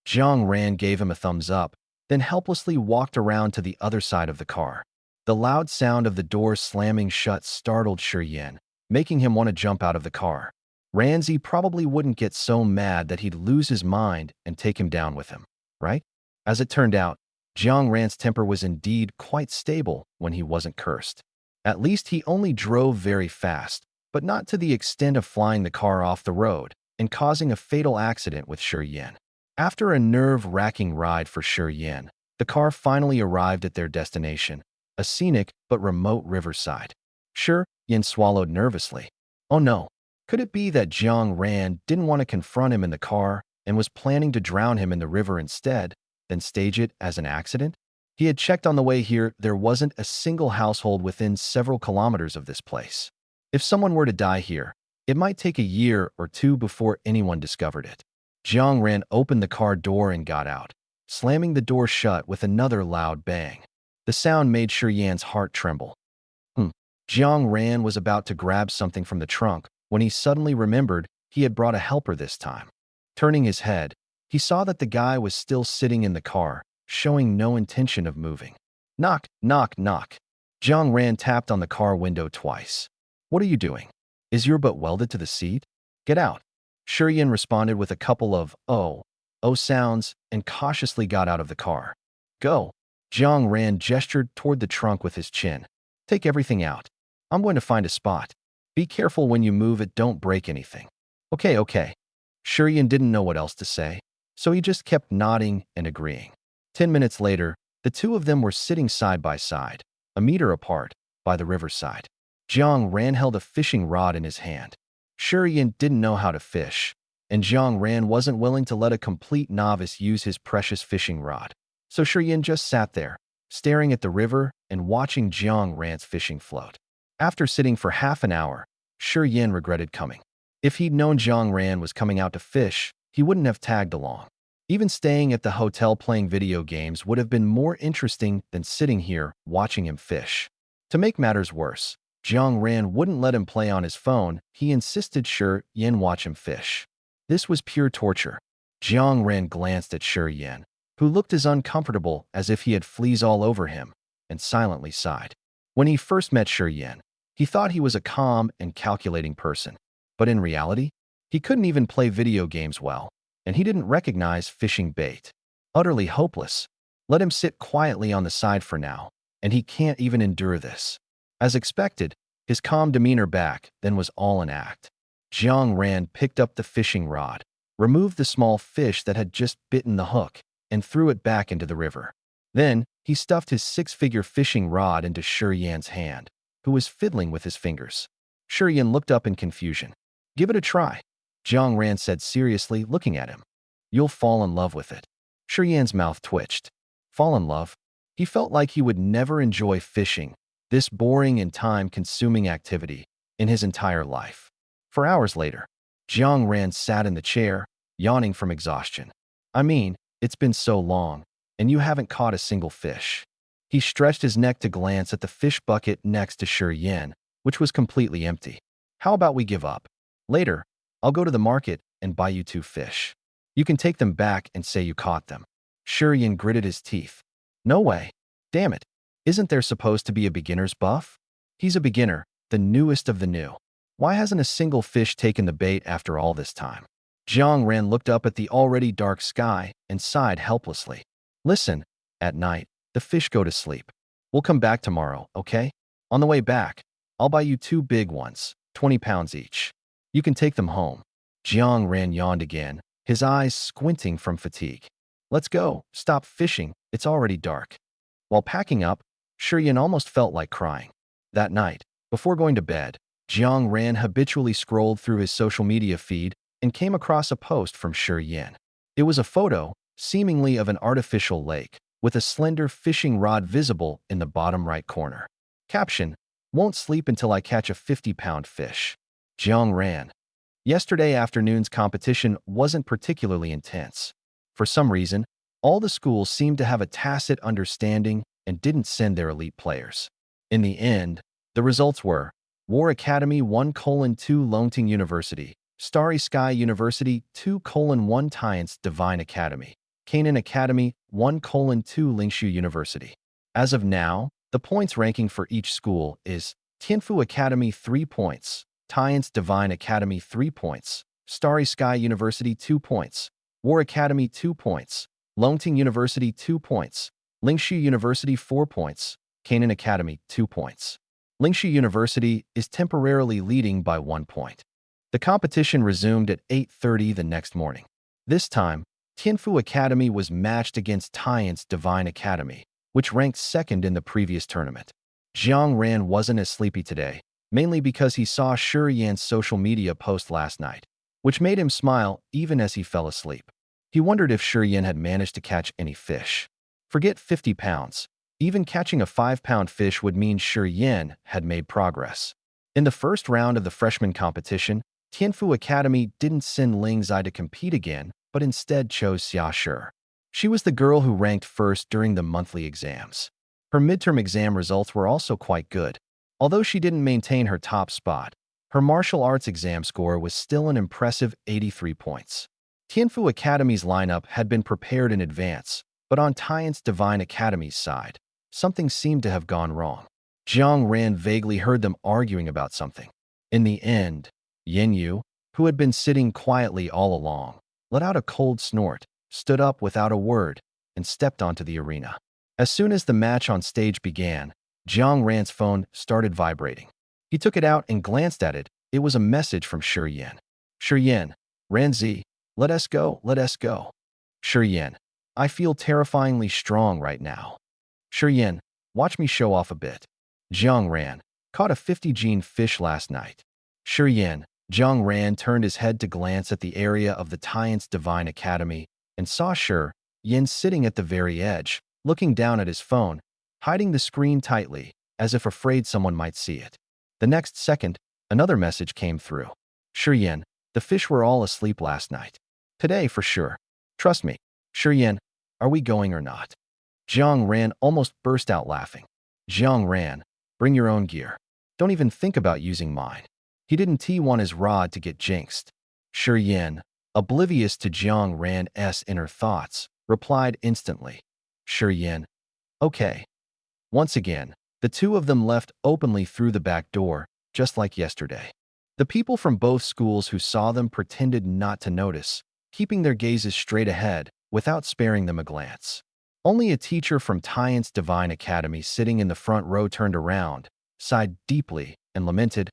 Jiang Ran gave him a thumbs up, then helplessly walked around to the other side of the car. The loud sound of the door slamming shut startled Shi Yin, making him want to jump out of the car. Ranzi probably wouldn't get so mad that he'd lose his mind and take him down with him, right? As it turned out, Jiang Ran's temper was indeed quite stable when he wasn't cursed. At least he only drove very fast, but not to the extent of flying the car off the road and causing a fatal accident with Shi Yin. After a nerve-wracking ride for Shi Yin, the car finally arrived at their destination, a scenic but remote riverside. Shi Yin swallowed nervously. Oh no, could it be that Jiang Ran didn't want to confront him in the car and was planning to drown him in the river instead, then stage it as an accident? He had checked on the way here, there wasn't a single household within several kilometers of this place. If someone were to die here, it might take a year or two before anyone discovered it. Jiang Ran opened the car door and got out, slamming the door shut with another loud bang. The sound made Shi Yan's heart tremble. Jiang Ran was about to grab something from the trunk when he suddenly remembered he had brought a helper this time. Turning his head, he saw that the guy was still sitting in the car, showing no intention of moving. Knock, knock, knock. Jiang Ran tapped on the car window twice. What are you doing? Is your butt welded to the seat? Get out. Shi Yin responded with a couple of oh sounds and cautiously got out of the car. Go. Jiang Ran gestured toward the trunk with his chin. Take everything out. I'm going to find a spot. Be careful when you move it, don't break anything. Okay. Shi Yin didn't know what else to say, so he just kept nodding and agreeing. 10 minutes later, the two of them were sitting side by side, a meter apart, by the riverside. Jiang Ran held a fishing rod in his hand. Shi Yin didn't know how to fish, and Jiang Ran wasn't willing to let a complete novice use his precious fishing rod. So Shi Yin just sat there, staring at the river and watching Jiang Ran's fishing float. After sitting for half an hour, Shi Yin regretted coming. If he'd known Jiang Ran was coming out to fish, he wouldn't have tagged along. Even staying at the hotel playing video games would have been more interesting than sitting here watching him fish. To make matters worse, Jiang Ran wouldn't let him play on his phone. He insisted Shi Yin watch him fish. This was pure torture. Jiang Ran glanced at Shi Yin, who looked as uncomfortable as if he had fleas all over him, and silently sighed. When he first met Shi Yin, he thought he was a calm and calculating person. But in reality, he couldn't even play video games well, and he didn't recognize fishing bait. Utterly hopeless. Let him sit quietly on the side for now, and he can't even endure this. As expected, his calm demeanor back then was all an act. Jiang Ran picked up the fishing rod, removed the small fish that had just bitten the hook, and threw it back into the river. Then, he stuffed his six-figure fishing rod into Shi Yan's hand, who was fiddling with his fingers. Shi Yan looked up in confusion. Give it a try, Jiang Ran said seriously, looking at him. You'll fall in love with it. Shi Yan's mouth twitched. Fall in love? He felt like he would never enjoy fishing, this boring and time-consuming activity, in his entire life. For hours later, Jiang Ran sat in the chair, yawning from exhaustion. I mean, it's been so long, and you haven't caught a single fish. He stretched his neck to glance at the fish bucket next to Shi Yin, which was completely empty. How about we give up? Later, I'll go to the market and buy you 2 fish. You can take them back and say you caught them. Shi Yin gritted his teeth. No way. Damn it. Isn't there supposed to be a beginner's buff? He's a beginner, the newest of the new. Why hasn't a single fish taken the bait after all this time? Jiang Ran looked up at the already dark sky and sighed helplessly. Listen, at night, the fish go to sleep. We'll come back tomorrow, okay? On the way back, I'll buy you 2 big ones, 20 pounds each. You can take them home. Jiang Ran yawned again, his eyes squinting from fatigue. Let's go. Stop fishing. It's already dark. While packing up, Shiyan almost felt like crying. That night, before going to bed, Jiang Ran habitually scrolled through his social media feed and came across a post from Shiyan. It was a photo, seemingly of an artificial lake, with a slender fishing rod visible in the bottom right corner. Caption: "Won't sleep until I catch a 50-pound fish." Jiang Ran. Yesterday afternoon's competition wasn't particularly intense. For some reason, all the schools seemed to have a tacit understanding and didn't send their elite players. In the end, the results were War Academy 1:2 Longting University, Starry Sky University 2:1 Tiance Divine Academy, Canaan Academy 1:2 Lingshu University. As of now, the points ranking for each school is Tianfu Academy 3 points, Tiance Divine Academy 3 points, Starry Sky University 2 points, War Academy 2 points, Longting University 2 points, Lingshu University 4 points, Canaan Academy 2 points. Lingshu University is temporarily leading by 1 point. The competition resumed at 8:30 the next morning. This time, Tianfu Academy was matched against Tiance Divine Academy, which ranked second in the previous tournament. Jiang Ran wasn't as sleepy today, mainly because he saw Shiyan's social media post last night, which made him smile even as he fell asleep. He wondered if Shiyan had managed to catch any fish. Forget 50 pounds. Even catching a 5-pound fish would mean Shiyan had made progress. In the first round of the freshman competition, Tianfu Academy didn't send Ling Zai to compete again, but instead chose Xia Shi. She was the girl who ranked first during the monthly exams. Her midterm exam results were also quite good. Although she didn't maintain her top spot, her martial arts exam score was still an impressive 83 points. Tianfu Academy's lineup had been prepared in advance, but on Tiance Divine Academy's side, something seemed to have gone wrong. Jiang Ran vaguely heard them arguing about something. In the end, Yin Yu, who had been sitting quietly all along, let out a cold snort, stood up without a word, and stepped onto the arena. As soon as the match on stage began, Jiang Ran's phone started vibrating. He took it out and glanced at it. It was a message from Shiyan. Shiyan, Ranzi, let us go, let us go. Shiyan, I feel terrifyingly strong right now. Shiyan, watch me show off a bit. Jiang Ran, caught a 50-gene fish last night. Shiyan, Jiang Ran turned his head to glance at the area of the Tiance Divine Academy and saw Shiyan sitting at the very edge, looking down at his phone, hiding the screen tightly, as if afraid someone might see it. The next second, another message came through. Shiyan, the fish were all asleep last night. Today for sure. Trust me. Shiyan, are we going or not? Jiang Ran almost burst out laughing. Jiang Ran, bring your own gear. Don't even think about using mine. He didn't T1 his rod to get jinxed. Shiyan, oblivious to Jiang Ran's inner thoughts, replied instantly. Shiyan, okay. Once again, the two of them left openly through the back door, just like yesterday. The people from both schools who saw them pretended not to notice, keeping their gazes straight ahead without sparing them a glance. Only a teacher from Tiance Divine Academy sitting in the front row turned around, sighed deeply, and lamented,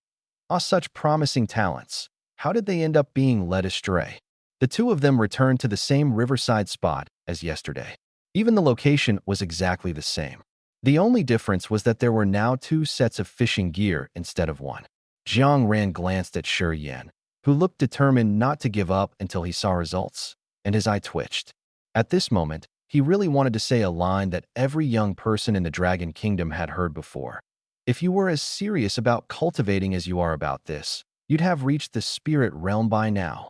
"Ah, such promising talents. How did they end up being led astray?" The two of them returned to the same riverside spot as yesterday. Even the location was exactly the same. The only difference was that there were now 2 sets of fishing gear instead of 1. Jiang Ran glanced at Shiyan, who looked determined not to give up until he saw results, and his eye twitched. At this moment, he really wanted to say a line that every young person in the Dragon Kingdom had heard before. If you were as serious about cultivating as you are about this, you'd have reached the spirit realm by now.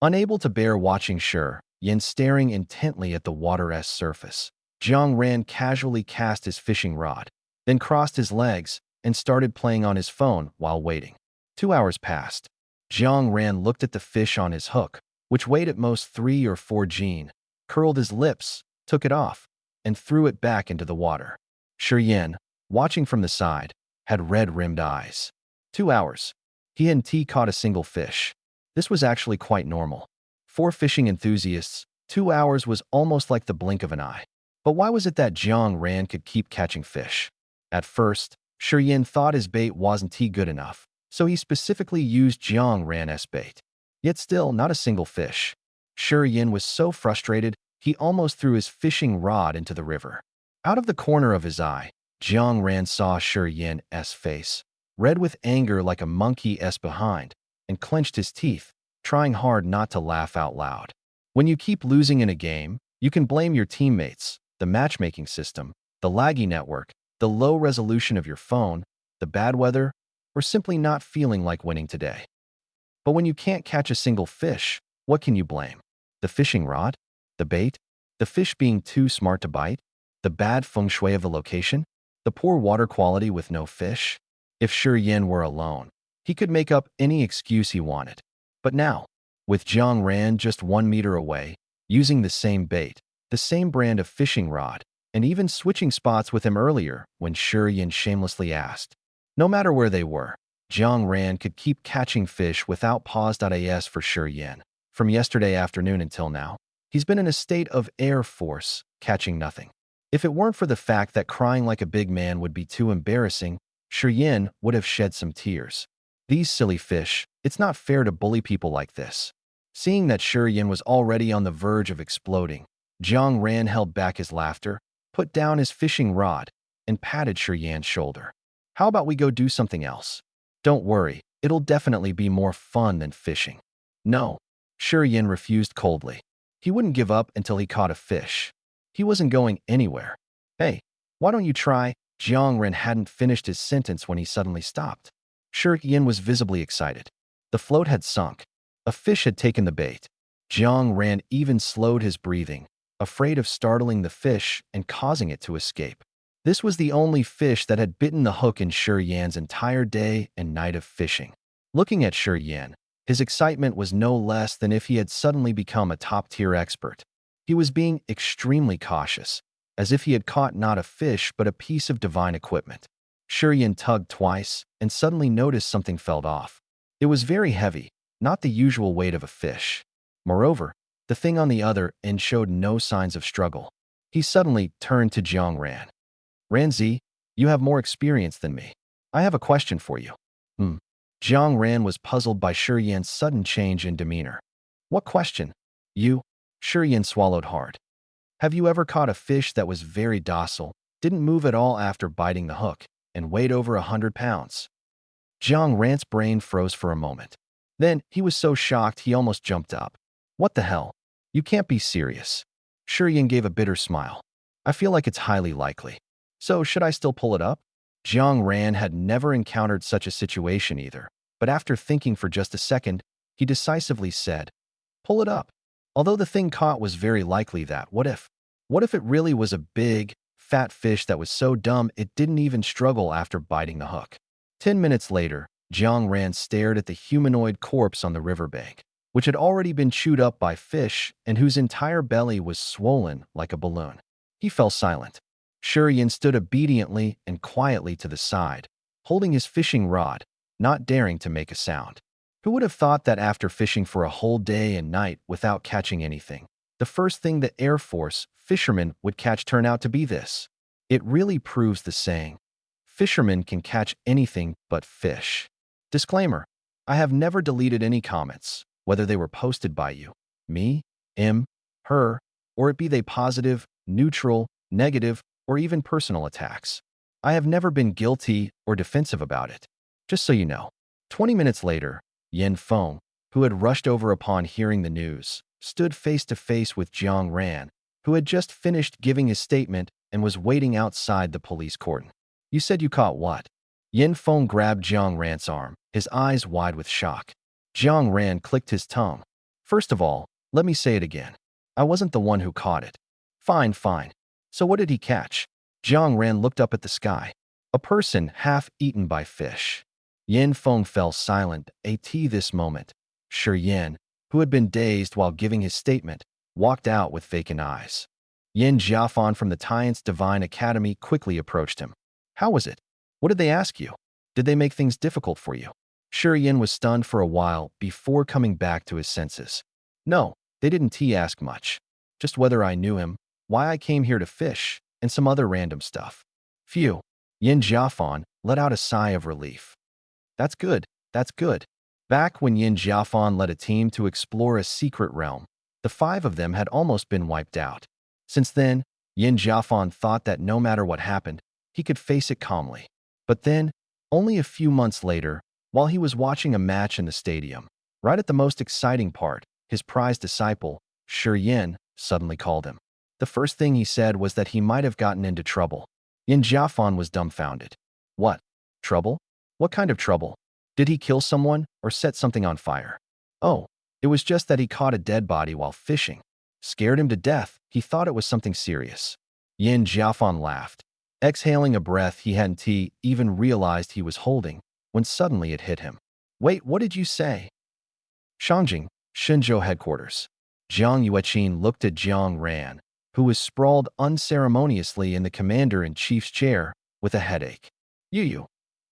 Unable to bear watching Shiyan staring intently at the water's surface, Jiang Ran casually cast his fishing rod, then crossed his legs and started playing on his phone while waiting. 2 hours passed. Jiang Ran looked at the fish on his hook, which weighed at most 3 or 4 gene, curled his lips, took it off, and threw it back into the water. Shiyan, watching from the side, had red-rimmed eyes. 2 hours. He hadn't caught a single fish. This was actually quite normal. For fishing enthusiasts, 2 hours was almost like the blink of an eye. But why was it that Jiang Ran could keep catching fish? At first, Shiyan thought his bait wasn't good enough, so he specifically used Jiang Ran's bait. Yet still, not a single fish. Shiyan was so frustrated, He almost threw his fishing rod into the river. Out of the corner of his eye, Jiang Ran saw Shi Yan's face, red with anger like a monkey's behind, and clenched his teeth, trying hard not to laugh out loud. When you keep losing in a game, you can blame your teammates, the matchmaking system, the laggy network, the low resolution of your phone, the bad weather, or simply not feeling like winning today. But when you can't catch a single fish, what can you blame? The fishing rod? The bait? The fish being too smart to bite? The bad feng shui of the location? The poor water quality with no fish? If Shi Yan were alone, he could make up any excuse he wanted. But now, with Jiang Ran just 1 meter away, using the same bait, the same brand of fishing rod, and even switching spots with him earlier when Shi Yan shamelessly asked, no matter where they were, Jiang Ran could keep catching fish without pause.as for Shi Yan. From yesterday afternoon until now, he's been in a state of Air Force, catching nothing. If it weren't for the fact that crying like a big man would be too embarrassing, Shi Yan would have shed some tears. These silly fish, it's not fair to bully people like this. Seeing that Shi Yan was already on the verge of exploding, Jiang Ran held back his laughter, put down his fishing rod, and patted Shi Yan's shoulder. How about we go do something else? Don't worry, it'll definitely be more fun than fishing. No, Shi Yan refused coldly. He wouldn't give up until he caught a fish. He wasn't going anywhere. Hey, why don't you try? Jiang Ran hadn't finished his sentence when he suddenly stopped. Shi Yan was visibly excited. The float had sunk. A fish had taken the bait. Jiang Ran even slowed his breathing, afraid of startling the fish and causing it to escape. This was the only fish that had bitten the hook in Shi Yan's entire day and night of fishing. Looking at Shi Yan, his excitement was no less than if he had suddenly become a top-tier expert. He was being extremely cautious, as if he had caught not a fish but a piece of divine equipment. Shi Yan tugged twice and suddenly noticed something fell off. It was very heavy, not the usual weight of a fish. Moreover, the thing on the other end showed no signs of struggle. He suddenly turned to Jiang Ran. Ranzi, you have more experience than me. I have a question for you. Jiang Ran was puzzled by Shi Yan's sudden change in demeanor. What question? You? Shi Yan swallowed hard. Have you ever caught a fish that was very docile, didn't move at all after biting the hook, and weighed over 100 pounds? Jiang Ran's brain froze for a moment. Then, he was so shocked he almost jumped up. What the hell? You can't be serious. Shi Yan gave a bitter smile. I feel like it's highly likely. So, should I still pull it up? Jiang Ran had never encountered such a situation either, but after thinking for just a second, he decisively said, pull it up. Although the thing caught was very likely that, what if it really was a big, fat fish that was so dumb it didn't even struggle after biting the hook? 10 minutes later, Jiang Ran stared at the humanoid corpse on the riverbank, which had already been chewed up by fish and whose entire belly was swollen like a balloon. He fell silent. Shi Yan stood obediently and quietly to the side, holding his fishing rod, not daring to make a sound. Who would have thought that after fishing for a whole day and night without catching anything, the first thing the Air Force fishermen would catch turned out to be this? It really proves the saying, fishermen can catch anything but fish. Disclaimer, I have never deleted any comments, whether they were posted by you, me, him, her, or it be they positive, neutral, negative, or even personal attacks. I have never been guilty or defensive about it. Just so you know. 20 minutes later, Yan Feng, who had rushed over upon hearing the news, stood face to face with Jiang Ran, who had just finished giving his statement and was waiting outside the police cordon. You said you caught what? Yan Feng grabbed Jiang Ran's arm, his eyes wide with shock. Jiang Ran clicked his tongue. First of all, let me say it again. I wasn't the one who caught it. Fine, fine. So what did he catch? Jiang Ran looked up at the sky. A person half-eaten by fish. Yan Feng fell silent at this moment. Shi Yan, who had been dazed while giving his statement, walked out with vacant eyes. Yin Jiafan from the Tian's Divine Academy quickly approached him. How was it? What did they ask you? Did they make things difficult for you? Shi Yan was stunned for a while before coming back to his senses. No, they didn't ask much. Just whether I knew him, why I came here to fish, and some other random stuff. Phew. Yin Jiafan let out a sigh of relief. That's good, that's good. Back when Yin Jiafan led a team to explore a secret realm, The 5 of them had almost been wiped out. Since then, Yin Jiafan thought that no matter what happened, he could face it calmly. But then, only a few months later, while he was watching a match in the stadium, right at the most exciting part, his prized disciple, Shi Yin, suddenly called him. The first thing he said was that he might have gotten into trouble. Yin Jiafan was dumbfounded. What? Trouble? What kind of trouble? Did he kill someone or set something on fire? Oh, it was just that he caught a dead body while fishing. Scared him to death, he thought it was something serious. Yin Jiafan laughed, exhaling a breath he hadn't even realized he was holding, when suddenly it hit him. Wait, what did you say? Shangjing, Shenzhou headquarters. Jiang Yueqin looked at Jiang Ran, who was sprawled unceremoniously in the commander-in-chief's chair with a headache. Yu,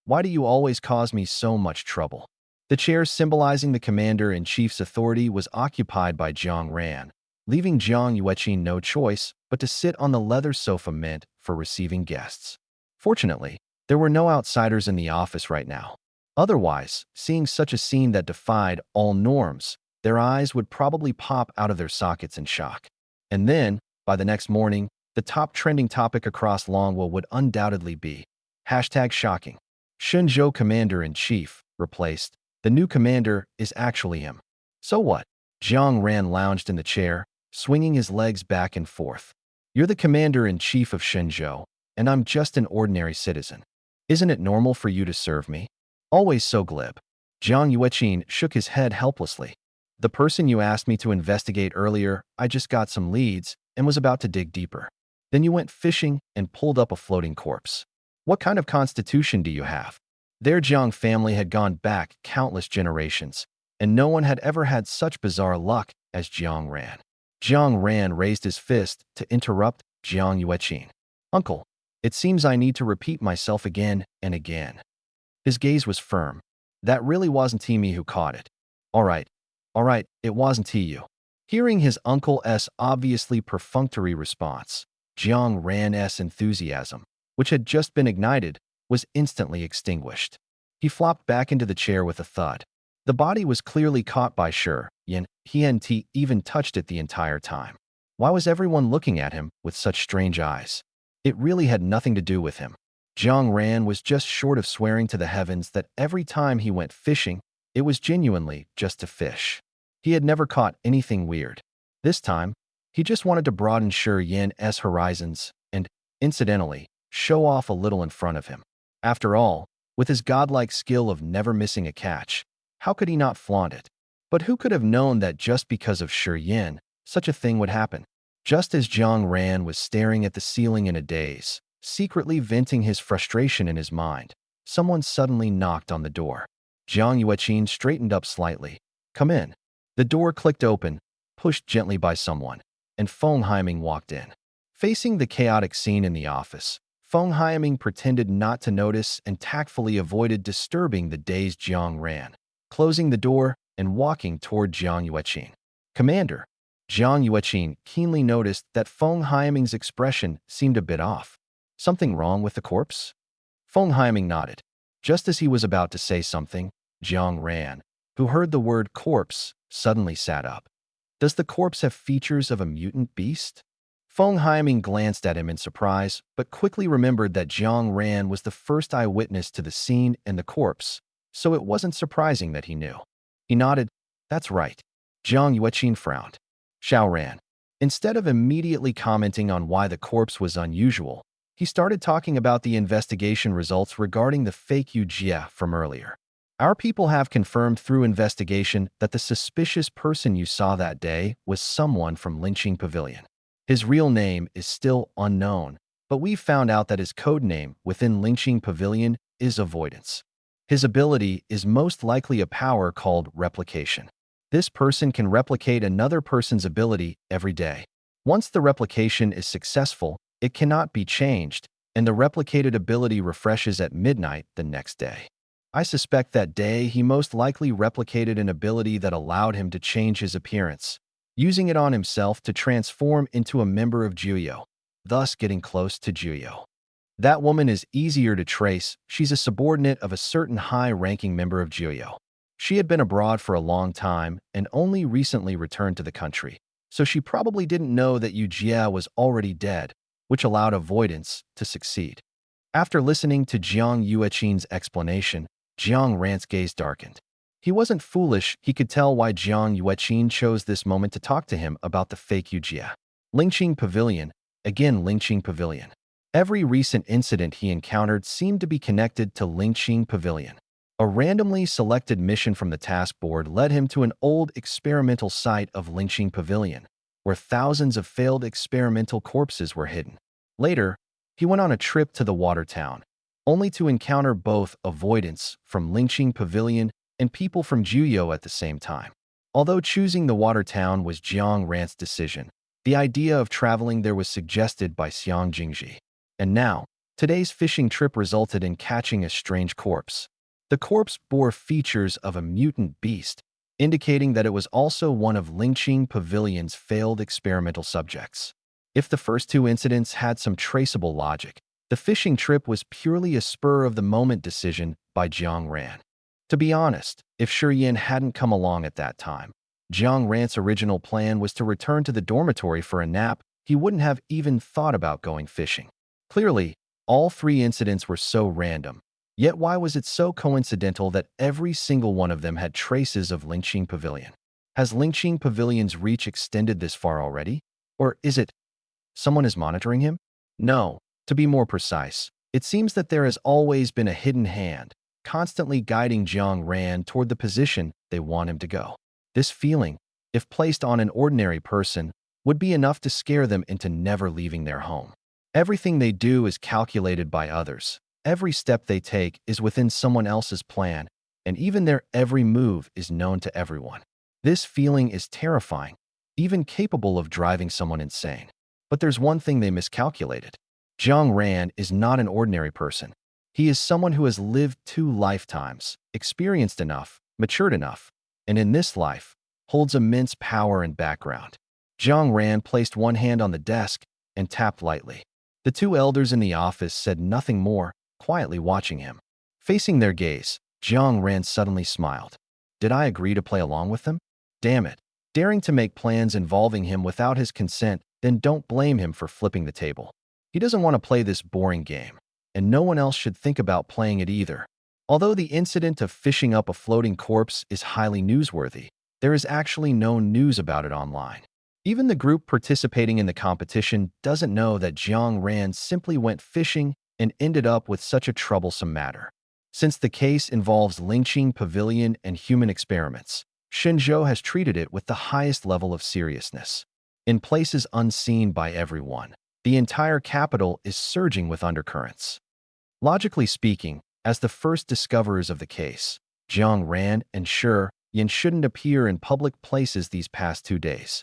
why do you always cause me so much trouble? The chair symbolizing the commander-in-chief's authority was occupied by Jiang Ran, leaving Jiang Yueqin no choice but to sit on the leather sofa meant for receiving guests. Fortunately, there were no outsiders in the office right now. Otherwise, seeing such a scene that defied all norms, their eyes would probably pop out of their sockets in shock. And then, by the next morning, the top trending topic across Longwa would undoubtedly be #shocking. Shenzhou Commander-in-Chief replaced. The new commander is actually him. So what? Jiang Ran lounged in the chair, swinging his legs back and forth. You're the commander-in-chief of Shenzhou, and I'm just an ordinary citizen. Isn't it normal for you to serve me? Always so glib. Jiang Yueqin shook his head helplessly. The person you asked me to investigate earlier, I just got some leads and was about to dig deeper. Then you went fishing and pulled up a floating corpse. What kind of constitution do you have? Their Jiang family had gone back countless generations, and no one had ever had such bizarre luck as Jiang Ran. Jiang Ran raised his fist to interrupt Jiang Yueqin. Uncle, it seems I need to repeat myself again and again. His gaze was firm. That really wasn't me who caught it. All right, it wasn't you. Hearing his uncle's obviously perfunctory response, Jiang Ran's enthusiasm, which had just been ignited, was instantly extinguished. He flopped back into the chair with a thud. The body was clearly caught by Shi Yin. He hadn't even touched it the entire time. Why was everyone looking at him with such strange eyes? It really had nothing to do with him. Jiang Ran was just short of swearing to the heavens that every time he went fishing, it was genuinely just to fish. He had never caught anything weird. This time, he just wanted to broaden Shi Yin's horizons and, incidentally, show off a little in front of him. After all, with his godlike skill of never missing a catch, how could he not flaunt it? But who could have known that just because of Shi Yin, such a thing would happen? Just as Jiang Ran was staring at the ceiling in a daze, secretly venting his frustration in his mind, someone suddenly knocked on the door. Jiang Yueqin straightened up slightly. Come in. The door clicked open, pushed gently by someone, and Feng Haiming walked in. Facing the chaotic scene in the office, Feng Haiming pretended not to notice and tactfully avoided disturbing the dazed Jiang Ran, closing the door and walking toward Jiang Yueqin. Commander, Jiang Yueqin keenly noticed that Feng Haiming's expression seemed a bit off. Something wrong with the corpse? Feng Haiming nodded. Just as he was about to say something, Jiang Ran, who heard the word corpse, suddenly sat up. Does the corpse have features of a mutant beast? Feng Haiming glanced at him in surprise, but quickly remembered that Jiang Ran was the first eyewitness to the scene and the corpse, so it wasn't surprising that he knew. He nodded. That's right. Jiang Yueqin frowned. Xiao Ran. Instead of immediately commenting on why the corpse was unusual, he started talking about the investigation results regarding the fake Yujia from earlier. Our people have confirmed through investigation that the suspicious person you saw that day was someone from Lingqing Pavilion. His real name is still unknown, but we've found out that his code name within Lingqing Pavilion is Avoidance. His ability is most likely a power called Replication. This person can replicate another person's ability every day. Once the replication is successful, it cannot be changed, and the replicated ability refreshes at midnight the next day. I suspect that day he most likely replicated an ability that allowed him to change his appearance, using it on himself to transform into a member of Juyo, thus getting close to Juyo. That woman is easier to trace. She's a subordinate of a certain high-ranking member of Juyo. She had been abroad for a long time and only recently returned to the country. so she probably didn't know that Yu Jia was already dead, which allowed avoidance to succeed. After listening to Jiang Yueqin's explanation, Jiang Ran's gaze darkened. He wasn't foolish, he could tell why Jiang Yueqin chose this moment to talk to him about the fake Yu Jia. Lingqing Pavilion, again Lingqing Pavilion. Every recent incident he encountered seemed to be connected to Lingqing Pavilion. A randomly selected mission from the task board led him to an old experimental site of Lingqing Pavilion, where thousands of failed experimental corpses were hidden. Later, he went on a trip to the water town, only to encounter both avoidance from Lingqing Pavilion and people from Juyo at the same time. Although choosing the water town was Jiang Ran's decision, the idea of traveling there was suggested by Xiang Jingji. And now, today's fishing trip resulted in catching a strange corpse. The corpse bore features of a mutant beast, indicating that it was also one of Lingqing Pavilion's failed experimental subjects. If the first two incidents had some traceable logic, the fishing trip was purely a spur-of-the-moment decision by Jiang Ran. To be honest, if Shiyin hadn't come along at that time, Jiang Ran's original plan was to return to the dormitory for a nap. He wouldn't have even thought about going fishing. Clearly, all three incidents were so random. Yet why was it so coincidental that every single one of them had traces of Lingqing Pavilion? Has Lingqing Pavilion's reach extended this far already? Or is it someone is monitoring him? No, to be more precise, it seems that there has always been a hidden hand, constantly guiding Jiang Ran toward the position they want him to go. This feeling, if placed on an ordinary person, would be enough to scare them into never leaving their home. Everything they do is calculated by others. Every step they take is within someone else's plan, and even their every move is known to everyone. This feeling is terrifying, even capable of driving someone insane. But there's one thing they miscalculated. Jiang Ran is not an ordinary person. He is someone who has lived 2 lifetimes, experienced enough, matured enough, and in this life, holds immense power and background. Jiang Ran placed one hand on the desk and tapped lightly. The 2 elders in the office said nothing more, quietly watching him. Facing their gaze, Jiang Ran suddenly smiled. Did I agree to play along with them? Damn it. Daring to make plans involving him without his consent, then don't blame him for flipping the table. He doesn't want to play this boring game, and no one else should think about playing it either. Although the incident of fishing up a floating corpse is highly newsworthy, there is actually no news about it online. Even the group participating in the competition doesn't know that Jiang Ran simply went fishing and ended up with such a troublesome matter. Since the case involves Lingqing Pavilion and human experiments, Shenzhou has treated it with the highest level of seriousness. In places unseen by everyone, the entire capital is surging with undercurrents. Logically speaking, as the first discoverers of the case, Jiang Ran and Shiyin shouldn't appear in public places these past 2 days.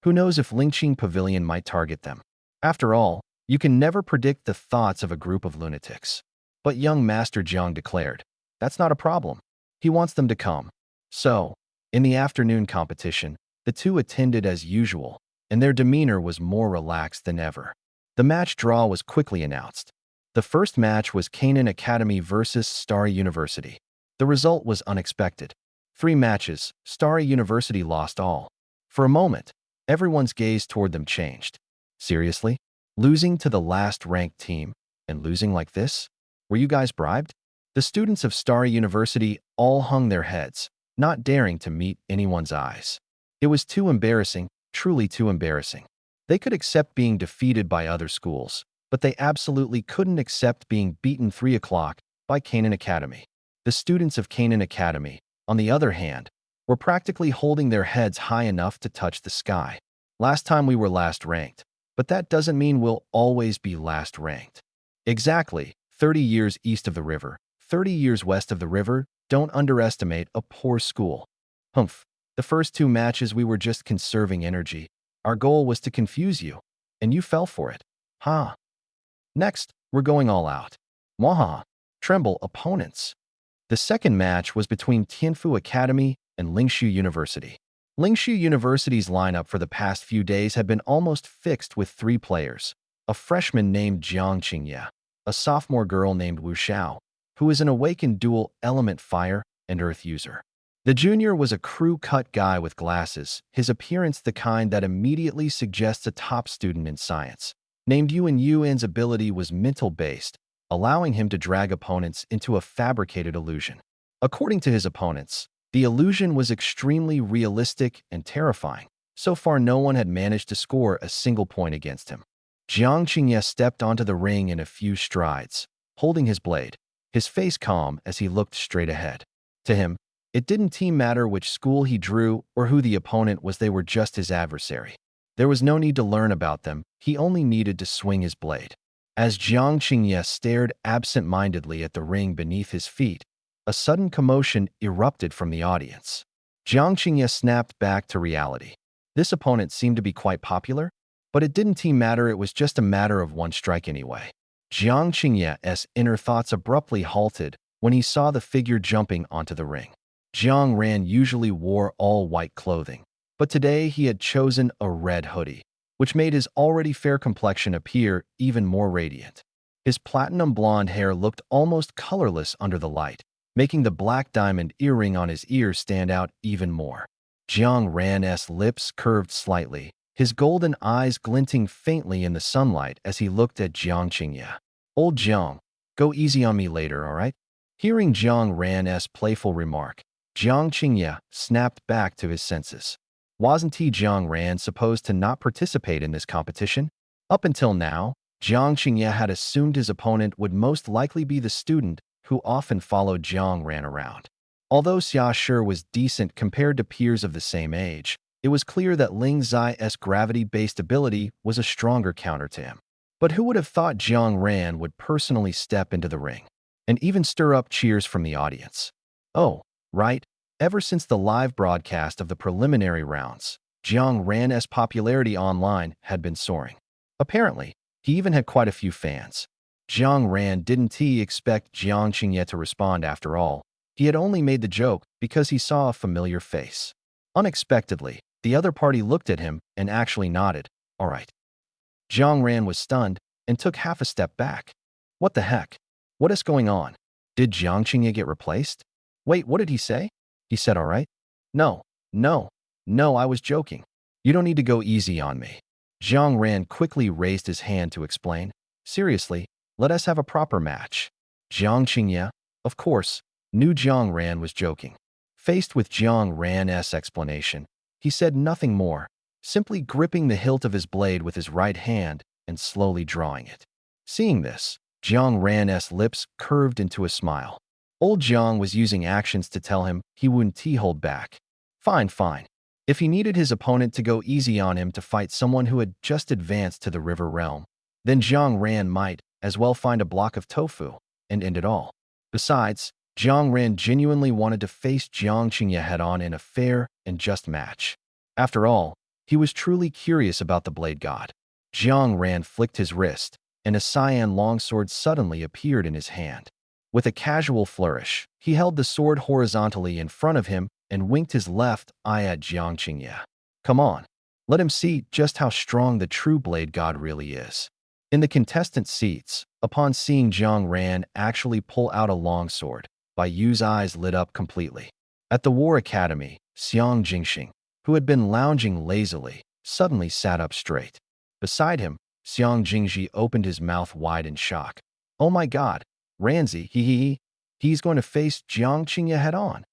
Who knows if Lingqing Pavilion might target them? After all, you can never predict the thoughts of a group of lunatics. But young Master Jiang declared, that's not a problem. He wants them to come. So, in the afternoon competition, the 2 attended as usual, and their demeanor was more relaxed than ever. The match draw was quickly announced. The first match was Canaan Academy versus Starry University. The result was unexpected. 3 matches, Starry University lost all. For a moment, everyone's gaze toward them changed. Seriously? Losing to the last-ranked team, and losing like this? Were you guys bribed? The students of Starry University all hung their heads, not daring to meet anyone's eyes. It was too embarrassing, truly too embarrassing. They could accept being defeated by other schools, but they absolutely couldn't accept being beaten 3 o'clock by Canaan Academy. The students of Canaan Academy, on the other hand, were practically holding their heads high enough to touch the sky. Last time we were last ranked, but that doesn't mean we'll always be last ranked. Exactly, 30 years east of the river, 30 years west of the river, don't underestimate a poor school. Humph, the first 2 matches we were just conserving energy. Our goal was to confuse you, and you fell for it. Huh. Next, we're going all out. Waha, tremble opponents. The second match was between Tianfu Academy and Lingshu University. Lingshu University's lineup for the past few days had been almost fixed with 3 players. A freshman named Jiang Qingye, a sophomore girl named Wu Xiao, who is an awakened dual-element fire and earth user. The junior was a crew-cut guy with glasses, his appearance the kind that immediately suggests a top student in science. Named Yun's ability was mental-based, allowing him to drag opponents into a fabricated illusion. According to his opponents, the illusion was extremely realistic and terrifying. So far, no one had managed to score a single point against him. Jiang Qingye stepped onto the ring in a few strides, holding his blade, his face calm as he looked straight ahead. To him, it didn't matter which school he drew or who the opponent was, they were just his adversary. There was no need to learn about them, he only needed to swing his blade. As Jiang Qingye stared absent-mindedly at the ring beneath his feet, a sudden commotion erupted from the audience. Jiang Qingye snapped back to reality. This opponent seemed to be quite popular, but it didn't matter, it was just a matter of one strike anyway. Jiang Qingye's inner thoughts abruptly halted when he saw the figure jumping onto the ring. Jiang Ran usually wore all white clothing, but today he had chosen a red hoodie, which made his already fair complexion appear even more radiant. His platinum blonde hair looked almost colorless under the light, making the black diamond earring on his ear stand out even more. Jiang Ran's lips curved slightly, his golden eyes glinting faintly in the sunlight as he looked at Jiang Qingye. "Old Jiang, go easy on me later, all right?" Hearing Jiang Ran's playful remark, Jiang Qingye snapped back to his senses. Wasn't Jiang Ran supposed to not participate in this competition? Up until now, Jiang Qingye had assumed his opponent would most likely be the student who often followed Jiang Ran around. Although Xia Shi was decent compared to peers of the same age, it was clear that Ling Zai's gravity-based ability was a stronger counter to him. But who would have thought Jiang Ran would personally step into the ring and even stir up cheers from the audience? Oh, right. Ever since the live broadcast of the preliminary rounds, Jiang Ran's popularity online had been soaring. Apparently, he even had quite a few fans. Jiang Ran didn't expect Jiang Qingye to respond after all. He had only made the joke because he saw a familiar face. Unexpectedly, the other party looked at him and actually nodded. All right. Jiang Ran was stunned and took half a step back. What the heck? What is going on? Did Jiang Qingye get replaced? Wait, what did he say? He said, all right. No, I was joking. You don't need to go easy on me. Jiang Ran quickly raised his hand to explain. Seriously, let us have a proper match. Jiang Qingye, of course, knew Jiang Ran was joking. Faced with Jiang Ran's explanation, he said nothing more, simply gripping the hilt of his blade with his right hand and slowly drawing it. Seeing this, Jiang Ran's lips curved into a smile. Old Jiang was using actions to tell him he wouldn't hold back. Fine. If he needed his opponent to go easy on him to fight someone who had just advanced to the river realm, then Jiang Ran might as well find a block of tofu and end it all. Besides, Jiang Ran genuinely wanted to face Jiang Qingye head-on in a fair and just match. After all, he was truly curious about the Blade God. Jiang Ran flicked his wrist, and a cyan longsword suddenly appeared in his hand. With a casual flourish, he held the sword horizontally in front of him and winked his left eye at Jiang Qingye. Come on, let him see just how strong the true Blade God really is. In the contestant seats, upon seeing Jiang Ran actually pull out a longsword, Bai Yu's eyes lit up completely. At the War Academy, Xiang Jingxing, who had been lounging lazily, suddenly sat up straight. Beside him, Xiang Jingxi opened his mouth wide in shock. Oh my god, Ranzi, he's going to face Jiang Qingye head-on.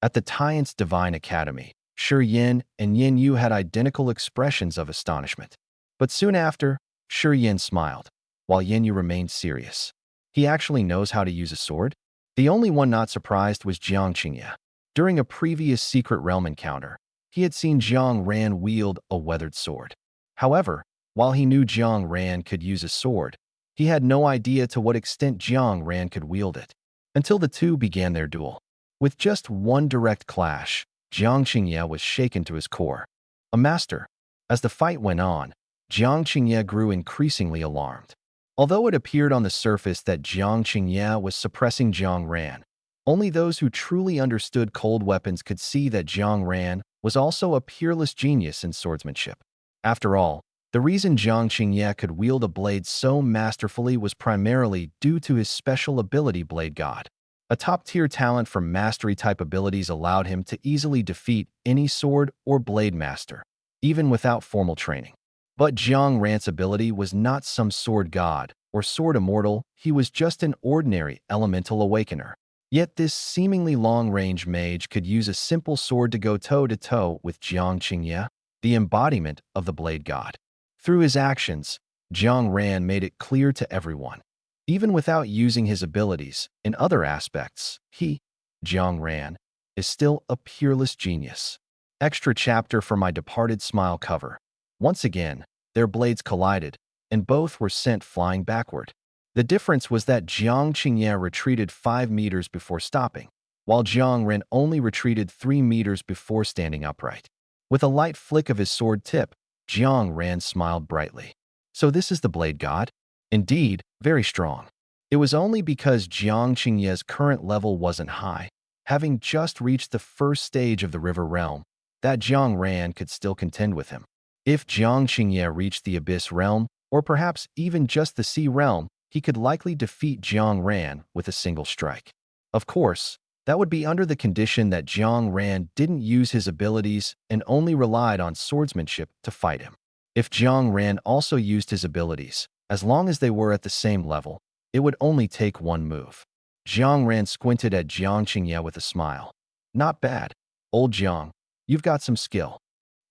At the Tian's Divine Academy, Shi Yin and Yin Yu had identical expressions of astonishment. But soon after, Shi Yin smiled, while Yin Yu remained serious. He actually knows how to use a sword? The only one not surprised was Jiang Qingye. During a previous Secret Realm encounter, he had seen Jiang Ran wield a weathered sword. However, while he knew Jiang Ran could use a sword, he had no idea to what extent Jiang Ran could wield it, until the two began their duel. With just one direct clash, Jiang Qingye was shaken to his core. A master. As the fight went on, Jiang Qingye grew increasingly alarmed. Although it appeared on the surface that Jiang Qingye was suppressing Jiang Ran, only those who truly understood cold weapons could see that Jiang Ran was also a peerless genius in swordsmanship. After all, the reason Jiang Qingye could wield a blade so masterfully was primarily due to his special ability Blade God. A top-tier talent for mastery-type abilities allowed him to easily defeat any sword or blade master, even without formal training. But Jiang Ran's ability was not some sword god or sword immortal, he was just an ordinary elemental awakener. Yet this seemingly long-range mage could use a simple sword to go toe-to-toe with Jiang Qingye, the embodiment of the blade god. Through his actions, Jiang Ran made it clear to everyone. Even without using his abilities, in other aspects, he, Jiang Ran, is still a peerless genius. Extra chapter for my departed smile cover. Once again, their blades collided, and both were sent flying backward. The difference was that Jiang Qingye retreated 5 meters before stopping, while Jiang Ren only retreated 3 meters before standing upright. With a light flick of his sword tip, Jiang Ran smiled brightly. So this is the blade god? Indeed, very strong. It was only because Jiang Qingye's current level wasn't high, having just reached the first stage of the river realm, that Jiang Ran could still contend with him. If Jiang Qingye reached the abyss realm, or perhaps even just the sea realm, he could likely defeat Jiang Ran with a single strike. Of course, that would be under the condition that Jiang Ran didn't use his abilities and only relied on swordsmanship to fight him. If Jiang Ran also used his abilities, as long as they were at the same level, it would only take one move. Jiang Ran squinted at Jiang Qingye with a smile. Not bad. Old Jiang, you've got some skill.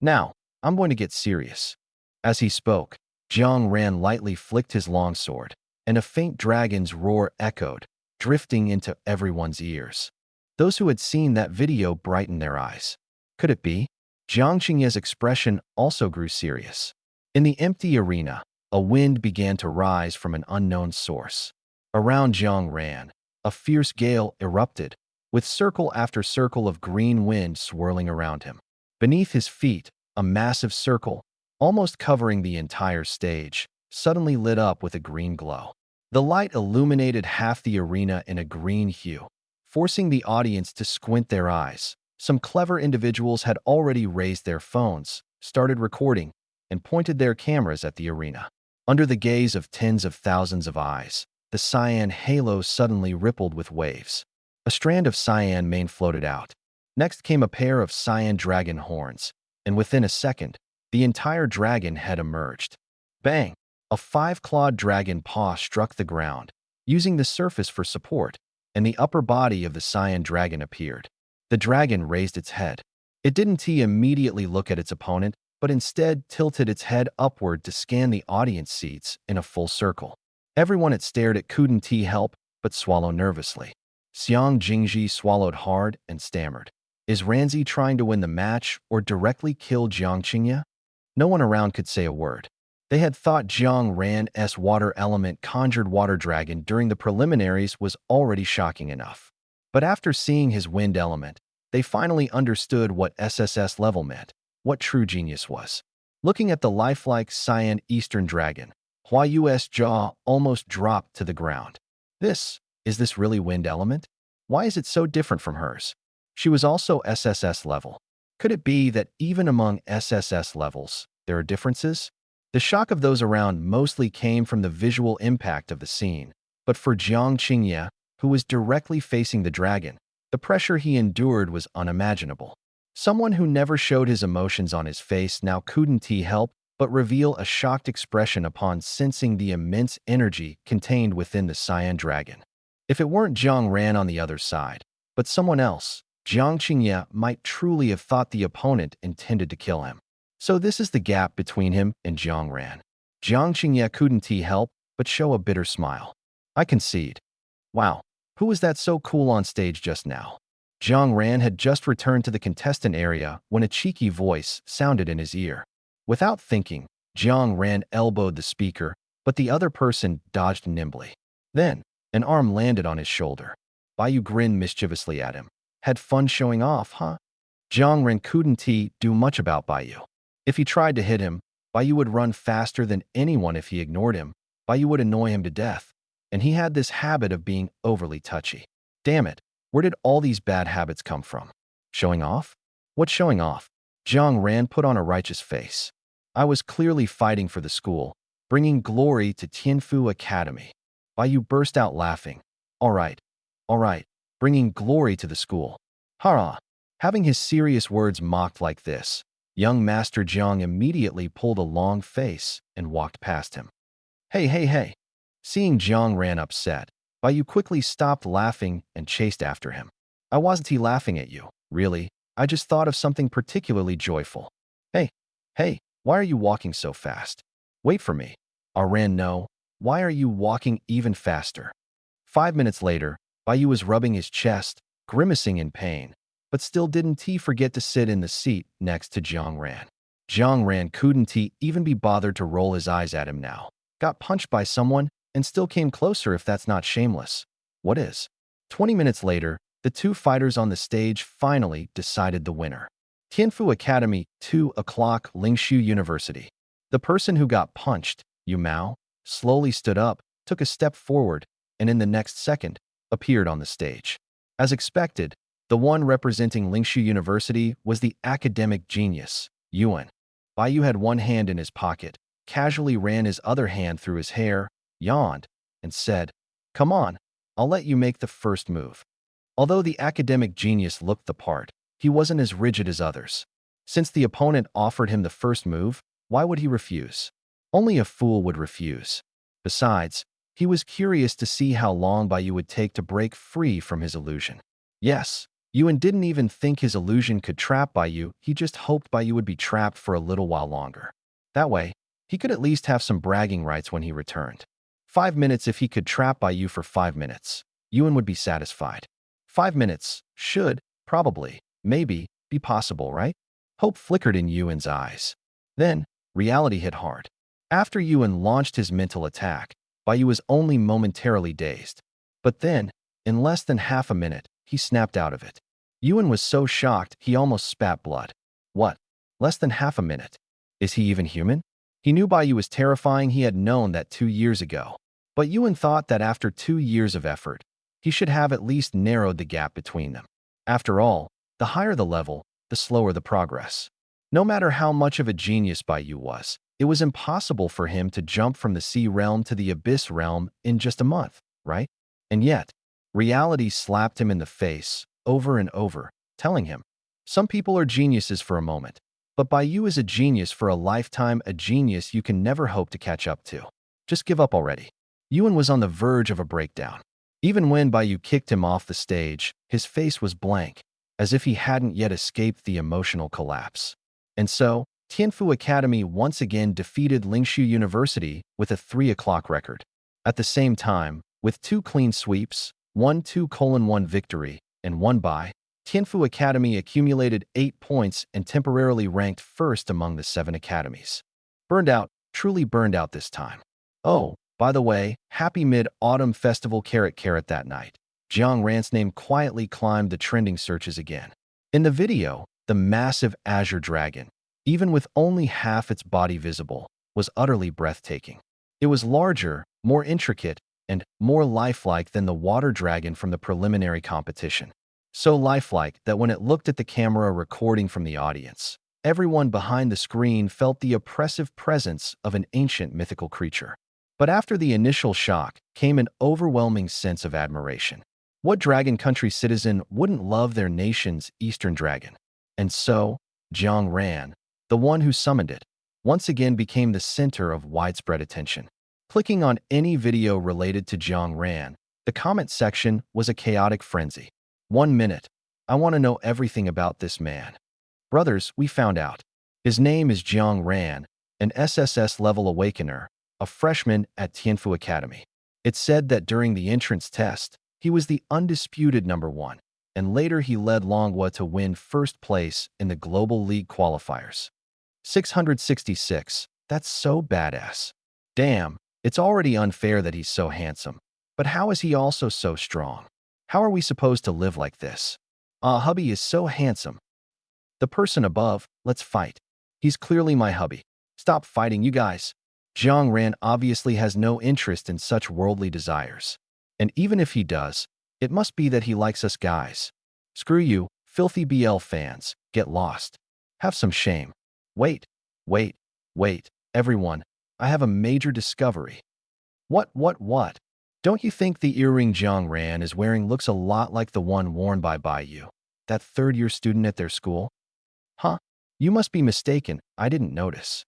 Now, I'm going to get serious. As he spoke, Jiang Ran lightly flicked his longsword, and a faint dragon's roar echoed, drifting into everyone's ears. Those who had seen that video brightened their eyes. Could it be? Jiang Qingye's expression also grew serious. In the empty arena, a wind began to rise from an unknown source. Around Jiang Ran, a fierce gale erupted, with circle after circle of green wind swirling around him. Beneath his feet, a massive circle, almost covering the entire stage, suddenly lit up with a green glow. The light illuminated half the arena in a green hue, forcing the audience to squint their eyes. Some clever individuals had already raised their phones, started recording, and pointed their cameras at the arena. Under the gaze of tens of thousands of eyes, the cyan halo suddenly rippled with waves. A strand of cyan mane floated out. Next came a pair of cyan dragon horns, and within a second, the entire dragon head emerged. Bang! A 5-clawed dragon paw struck the ground, using the surface for support, and the upper body of the cyan dragon appeared. The dragon raised its head. It didn't immediately look at its opponent, but instead tilted its head upward to scan the audience seats in a full circle. Everyone it stared at couldn't help but swallow nervously. Xiang Jingji swallowed hard and stammered. Is Ranzi trying to win the match or directly kill Jiang Qingye? No one around could say a word. They had thought Jiang Ran's water element conjured water dragon during the preliminaries was already shocking enough. But after seeing his wind element, they finally understood what SSS level meant, what true genius was. Looking at the lifelike cyan eastern dragon, Hua Yu's jaw almost dropped to the ground. Is this really wind element? Why is it so different from hers? She was also SSS level. Could it be that even among SSS levels, there are differences? The shock of those around mostly came from the visual impact of the scene, but for Jiang Qingye, who was directly facing the dragon, the pressure he endured was unimaginable. Someone who never showed his emotions on his face now couldn't help but reveal a shocked expression upon sensing the immense energy contained within the cyan dragon. If it weren't Jiang Ran on the other side, but someone else, Jiang Qingye might truly have thought the opponent intended to kill him. So this is the gap between him and Jiang Ran. Jiang Qingye couldn't help but show a bitter smile. I concede. Wow, who was that so cool on stage just now? Jiang Ran had just returned to the contestant area when a cheeky voice sounded in his ear. Without thinking, Jiang Ran elbowed the speaker, but the other person dodged nimbly. Then, an arm landed on his shoulder. Bayu grinned mischievously at him. Had fun showing off, huh? Jiang Ran couldn't do much about Bayu. If he tried to hit him, Bayu would run faster than anyone. If he ignored him, Bayu would annoy him to death. And he had this habit of being overly touchy. Damn it, where did all these bad habits come from? Showing off? What's showing off? Jiang Ran put on a righteous face. I was clearly fighting for the school, bringing glory to Tianfu Academy. Bayu burst out laughing. All right, bringing glory to the school. Hara. Having his serious words mocked like this, young Master Jiang immediately pulled a long face and walked past him. Hey, hey, hey. Seeing Jiang Ran upset, Bayu quickly stopped laughing and chased after him. I wasn't laughing at you, really. I just thought of something particularly joyful. Hey, hey, why are you walking so fast? Wait for me. Ran, no. Why are you walking even faster? 5 minutes later, Bayu was rubbing his chest, grimacing in pain, but still didn't he forget to sit in the seat next to Jiang Ran. Jiang Ran couldn't he even be bothered to roll his eyes at him now. Got punched by someone and still came closer if that's not shameless. What is? 20 minutes later, the two fighters on the stage finally decided the winner. Tianfu Academy, 2 o'clock, Lingshu University. The person who got punched, Yu Mao, slowly stood up, took a step forward, and in the next second, appeared on the stage. As expected, the one representing Lingshu University was the academic genius, Yuan. Bayu had one hand in his pocket, casually ran his other hand through his hair, yawned, and said, "Come on, I'll let you make the first move." Although the academic genius looked the part, he wasn't as rigid as others. Since the opponent offered him the first move, why would he refuse? Only a fool would refuse. Besides, he was curious to see how long Bayu would take to break free from his illusion. Yes, Yuan didn't even think his illusion could trap Bayu, he just hoped Bayu would be trapped for a little while longer. That way, he could at least have some bragging rights when he returned. 5 minutes if he could trap Bayu for 5 minutes. Yuan would be satisfied. 5 minutes should, probably, maybe, be possible, right? Hope flickered in Yuan's eyes. Then, reality hit hard. After Yuan launched his mental attack, Bayu was only momentarily dazed. But then, in less than half a minute, he snapped out of it. Yuan was so shocked he almost spat blood. What? Less than half a minute? Is he even human? He knew Bayu was terrifying, he had known that 2 years ago. But Yuan thought that after 2 years of effort, he should have at least narrowed the gap between them. After all, the higher the level, the slower the progress. No matter how much of a genius Bayu was, it was impossible for him to jump from the sea realm to the abyss realm in just a month, right? And yet, reality slapped him in the face over and over, telling him, some people are geniuses for a moment, but Bayu is a genius for a lifetime, a genius you can never hope to catch up to. Just give up already. Yuan was on the verge of a breakdown. Even when Bayu kicked him off the stage, his face was blank, as if he hadn't yet escaped the emotional collapse. And so, Tianfu Academy once again defeated Lingshu University with a 3 o'clock record. At the same time, with 2 clean sweeps, 1-2-1 victory, and 1 bye, Tianfu Academy accumulated 8 points and temporarily ranked first among the 7 academies. Burned out, truly burned out this time. Oh, by the way, happy Mid-Autumn Festival ! That night, Jiang Ran's name quietly climbed the trending searches again. In the video, the massive azure dragon, even with only half its body visible, was utterly breathtaking. It was larger, more intricate, and more lifelike than the water dragon from the preliminary competition. So lifelike that when it looked at the camera recording from the audience, everyone behind the screen felt the oppressive presence of an ancient mythical creature. But after the initial shock came an overwhelming sense of admiration. What dragon country citizen wouldn't love their nation's eastern dragon? And so, Jiang Ran, the one who summoned it, once again became the center of widespread attention. Clicking on any video related to Jiang Ran, the comment section was a chaotic frenzy. 1 minute. I want to know everything about this man. Brothers, we found out. His name is Jiang Ran, an SSS level awakener, a freshman at Tianfu Academy. It's said that during the entrance test, he was the undisputed #1, and later he led Longhua to win first place in the Global League qualifiers. 666. That's so badass. Damn, it's already unfair that he's so handsome. But how is he also so strong? How are we supposed to live like this? Hubby is so handsome. The person above, let's fight. He's clearly my hubby. Stop fighting, you guys. Jiang Ran obviously has no interest in such worldly desires. And even if he does, it must be that he likes us guys. Screw you, filthy BL fans, get lost. Have some shame. Wait, everyone, I have a major discovery. What? Don't you think the earring Jiang Ran is wearing looks a lot like the one worn by Bai, that third-year student at their school? Huh? You must be mistaken. I didn't notice.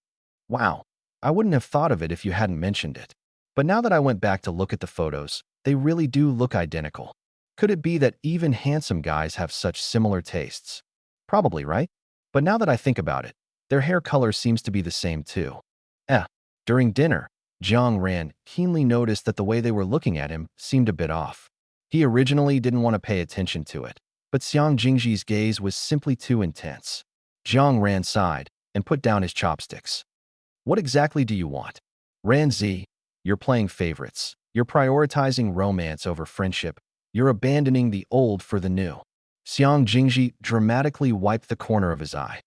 Wow. I wouldn't have thought of it if you hadn't mentioned it. But now that I went back to look at the photos, they really do look identical. Could it be that even handsome guys have such similar tastes? Probably, right? But now that I think about it, their hair color seems to be the same too. Eh. During dinner, Jiang Ran keenly noticed that the way they were looking at him seemed a bit off. He originally didn't want to pay attention to it, but Xiang Jingji's gaze was simply too intense. Jiang Ran sighed and put down his chopsticks. What exactly do you want? Ran Zi, you're playing favorites. You're prioritizing romance over friendship. You're abandoning the old for the new. Xiang Jingji dramatically wiped the corner of his eye.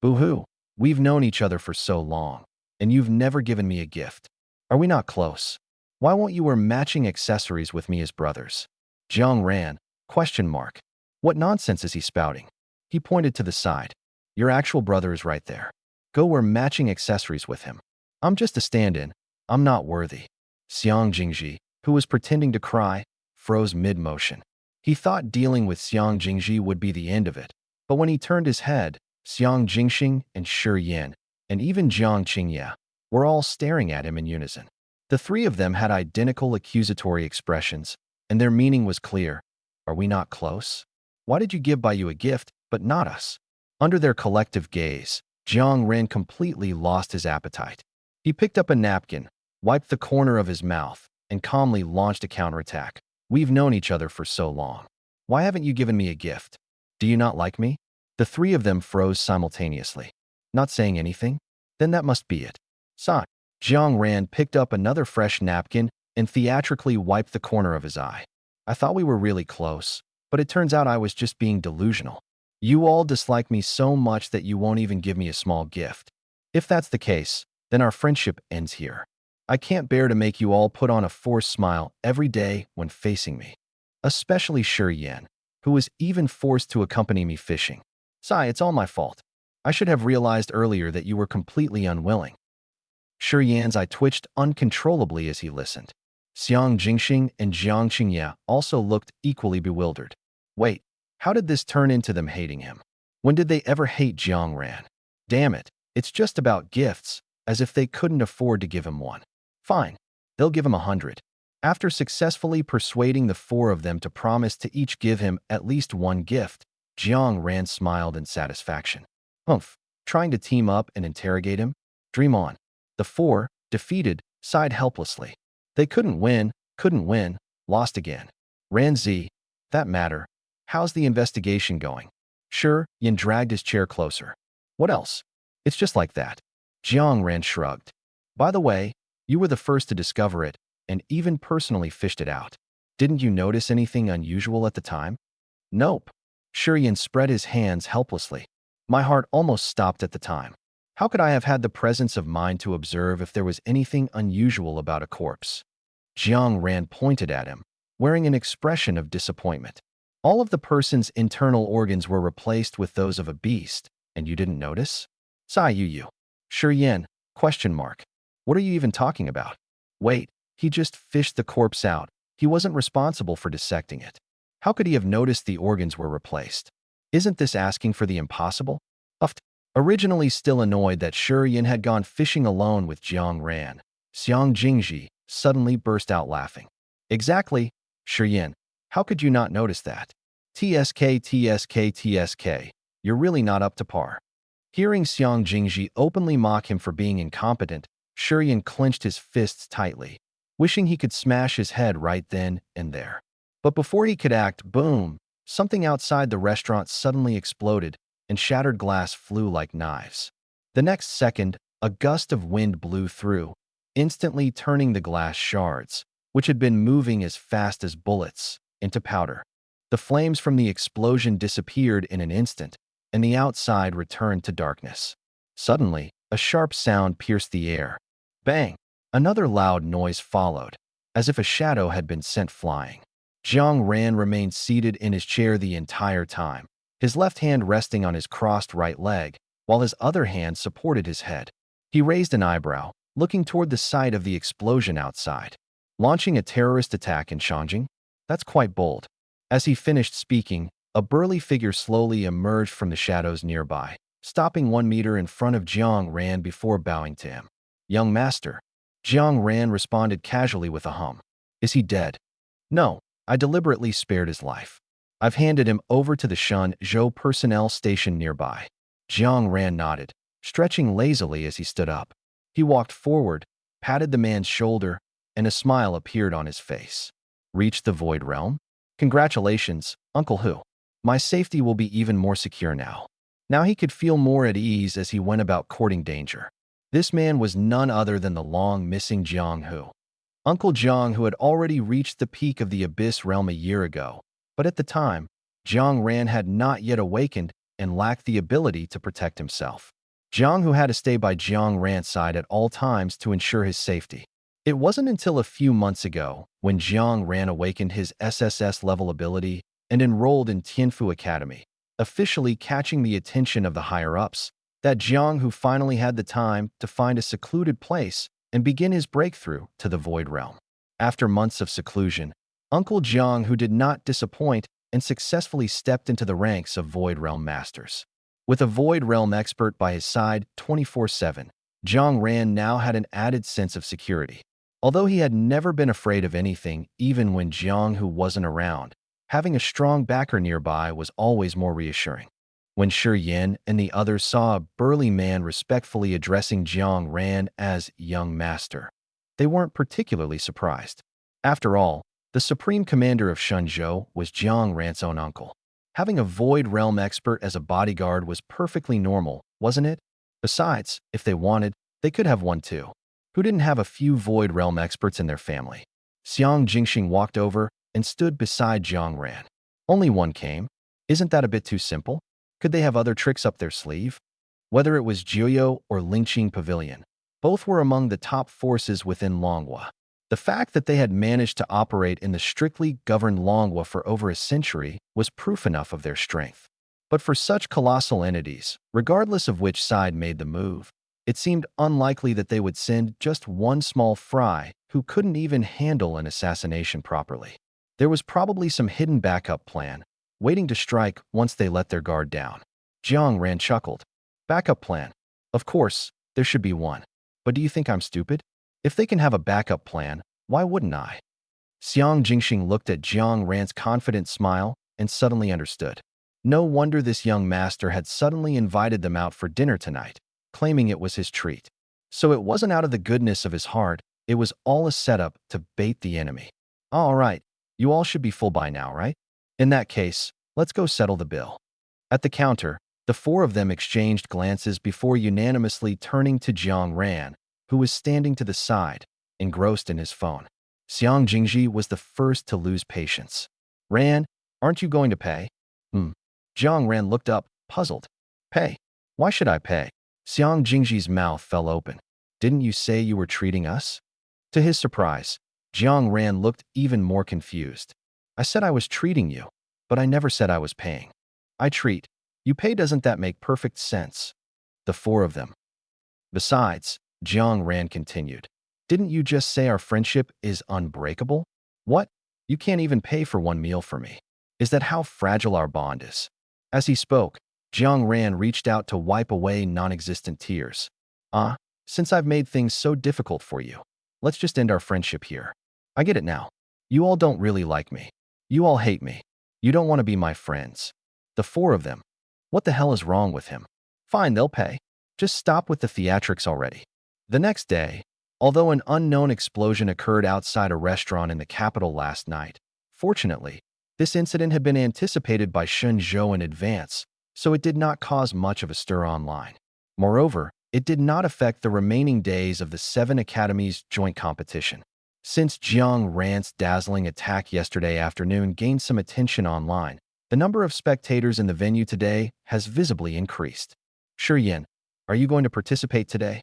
Boo-hoo, we've known each other for so long, and you've never given me a gift. Are we not close? Why won't you wear matching accessories with me as brothers? Jiang Ran, question mark. What nonsense is he spouting? He pointed to the side. Your actual brother is right there. Go wear matching accessories with him. I'm just a stand-in. I'm not worthy. Xiang Jingji, who was pretending to cry, froze mid-motion. He thought dealing with Xiang Jingji would be the end of it, but when he turned his head, Xiang Jingxing and Shi Yin, and even Jiang Qingya, were all staring at him in unison. The three of them had identical accusatory expressions, and their meaning was clear. Are we not close? Why did you give Baiyu a gift, but not us? Under their collective gaze, Jiang Ren completely lost his appetite. He picked up a napkin, wiped the corner of his mouth, and calmly launched a counterattack. We've known each other for so long. Why haven't you given me a gift? Do you not like me? The three of them froze simultaneously. Not saying anything? Then that must be it. Sigh. Jiang Ran picked up another fresh napkin and theatrically wiped the corner of his eye. I thought we were really close, but it turns out I was just being delusional. You all dislike me so much that you won't even give me a small gift. If that's the case, then our friendship ends here. I can't bear to make you all put on a forced smile every day when facing me. Especially Shi Yan, who was even forced to accompany me fishing. Sigh, it's all my fault. I should have realized earlier that you were completely unwilling. Shi Yan's eye twitched uncontrollably as he listened. Xiang Jingxing and Jiang Qingya also looked equally bewildered. Wait, how did this turn into them hating him? When did they ever hate Jiang Ran? Damn it, it's just about gifts, as if they couldn't afford to give him one. Fine, they'll give him 100. After successfully persuading the four of them to promise to each give him at least one gift, Jiang Ran smiled in satisfaction. Humph, trying to team up and interrogate him? Dream on. The four, defeated, sighed helplessly. They couldn't win, lost again. Ran Zi, that matter. How's the investigation going? Sure, Yin dragged his chair closer. What else? It's just like that. Jiang Ran shrugged. By the way, you were the first to discover it, and even personally fished it out. Didn't you notice anything unusual at the time? Nope. Shi Yin spread his hands helplessly. My heart almost stopped at the time. How could I have had the presence of mind to observe if there was anything unusual about a corpse? Jiang Ran pointed at him, wearing an expression of disappointment. All of the person's internal organs were replaced with those of a beast, and you didn't notice? Sai Yu. Shi Yan, question mark. What are you even talking about? Wait, he just fished the corpse out. He wasn't responsible for dissecting it. How could he have noticed the organs were replaced? Isn't this asking for the impossible? Uffed. Originally still annoyed that Shi Yan had gone fishing alone with Jiang Ran, Xiang Jingji suddenly burst out laughing. Exactly, Shi Yan. How could you not notice that? TSK. You're really not up to par. Hearing Xiang Jingji openly mock him for being incompetent, Shi Yan clenched his fists tightly, wishing he could smash his head right then and there. But before he could act, boom, something outside the restaurant suddenly exploded, and shattered glass flew like knives. The next second, a gust of wind blew through, instantly turning the glass shards, which had been moving as fast as bullets, into powder. The flames from the explosion disappeared in an instant, and the outside returned to darkness. Suddenly, a sharp sound pierced the air. Bang! Another loud noise followed, as if a shadow had been sent flying. Jiang Ran remained seated in his chair the entire time, his left hand resting on his crossed right leg, while his other hand supported his head. He raised an eyebrow, looking toward the site of the explosion outside. Launching a terrorist attack in Shanjing? That's quite bold. As he finished speaking, a burly figure slowly emerged from the shadows nearby, stopping 1 meter in front of Jiang Ran before bowing to him. Young master. Jiang Ran responded casually with a hum. Is he dead? No, I deliberately spared his life. I've handed him over to the Shenzhou personnel station nearby. Jiang Ran nodded, stretching lazily as he stood up. He walked forward, patted the man's shoulder, and a smile appeared on his face. Reached the Void Realm? Congratulations, Uncle Hu. My safety will be even more secure now. Now he could feel more at ease as he went about courting danger. This man was none other than the long-missing Jiang Hu. Uncle Jiang, who had already reached the peak of the Abyss Realm a year ago, but at the time, Jiang Ran had not yet awakened and lacked the ability to protect himself. Jiang Hu had to stay by Jiang Ran's side at all times to ensure his safety. It wasn't until a few months ago, when Jiang Ran awakened his SSS level ability and enrolled in Tianfu Academy, officially catching the attention of the higher-ups, that Jiang Hu finally had the time to find a secluded place and begin his breakthrough to the Void Realm. After months of seclusion, Uncle Jiang Hu did not disappoint and successfully stepped into the ranks of Void Realm Masters. With a Void Realm expert by his side 24/7, Jiang Ran now had an added sense of security. Although he had never been afraid of anything, even when Jiang Hu wasn't around, having a strong backer nearby was always more reassuring. When Shi Yan and the others saw a burly man respectfully addressing Jiang Ran as young master, they weren't particularly surprised. After all, the supreme commander of Shenzhou was Jiang Ran's own uncle. Having a Void Realm expert as a bodyguard was perfectly normal, wasn't it? Besides, if they wanted, they could have one too. Who didn't have a few Void Realm experts in their family? Xiang Jingxing walked over and stood beside Jiang Ran. Only one came. Isn't that a bit too simple? Could they have other tricks up their sleeve? Whether it was Jiuyou or Lingqing Pavilion, both were among the top forces within Longhua. The fact that they had managed to operate in the strictly governed Longhua for over a century was proof enough of their strength. But for such colossal entities, regardless of which side made the move, it seemed unlikely that they would send just one small fry who couldn't even handle an assassination properly. There was probably some hidden backup plan, waiting to strike once they let their guard down. Jiang Ran chuckled. Backup plan? Of course, there should be one. But do you think I'm stupid? If they can have a backup plan, why wouldn't I? Xiang Jingxing looked at Jiang Ran's confident smile and suddenly understood. No wonder this young master had suddenly invited them out for dinner tonight, claiming it was his treat. So it wasn't out of the goodness of his heart, it was all a setup to bait the enemy. All right, you all should be full by now, right? In that case, let's go settle the bill. At the counter, the four of them exchanged glances before unanimously turning to Jiang Ran, who was standing to the side, engrossed in his phone. Xiang Jingji was the first to lose patience. Ran, aren't you going to pay? Jiang Ran looked up, puzzled. Pay? Why should I pay? Xiang Jingji's mouth fell open. Didn't you say you were treating us? To his surprise, Jiang Ran looked even more confused. I said I was treating you, but I never said I was paying. I treat. You pay, doesn't that make perfect sense? The four of them. Besides, Jiang Ran continued, didn't you just say our friendship is unbreakable? What? You can't even pay for one meal for me. Is that how fragile our bond is? As he spoke, Jiang Ran reached out to wipe away non-existent tears. Since I've made things so difficult for you, let's just end our friendship here. I get it now. You all don't really like me. You all hate me. You don't want to be my friends. The four of them. What the hell is wrong with him? Fine, they'll pay. Just stop with the theatrics already. The next day, although an unknown explosion occurred outside a restaurant in the capital last night, fortunately, this incident had been anticipated by Shenzhou in advance, so it did not cause much of a stir online. Moreover, it did not affect the remaining days of the 7 academies' joint competition. Since Jiang Ran's dazzling attack yesterday afternoon gained some attention online, the number of spectators in the venue today has visibly increased. Shi Yan, are you going to participate today?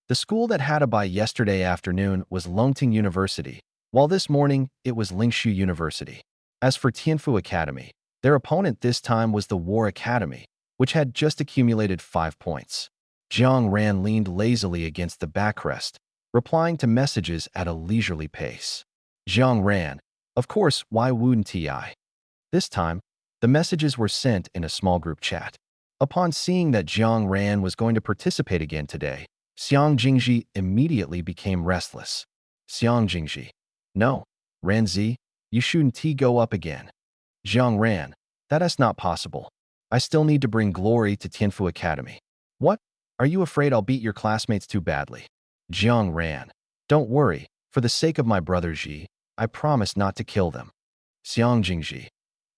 The school that had a bye yesterday afternoon was Longting University, while this morning it was Lingshu University. As for Tianfu Academy, their opponent this time was the War Academy, which had just accumulated 5 points. Jiang Ran leaned lazily against the backrest, replying to messages at a leisurely pace. Jiang ran. Of course, why wouldn't I? This time, the messages were sent in a small group chat. Upon seeing that Jiang Ran was going to participate again today, Xiang Jingji immediately became restless. Xiang Jingji. No, Ranzi, you shouldn't go up again. Jiang Ran. That is not possible. I still need to bring glory to Tianfu Academy. What? Are you afraid I'll beat your classmates too badly? Jiang Ran. Don't worry, for the sake of my brother Ji, I promise not to kill them. Xiang Jingji.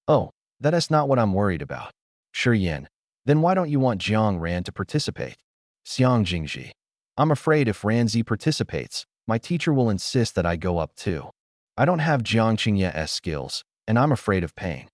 Oh, that is not what I'm worried about. Shi Yin. Then why don't you want Jiang Ran to participate? Xiang Jingji. I'm afraid if Ranzi participates, my teacher will insist that I go up too. I don't have Jiang Qingye's skills, and I'm afraid of pain.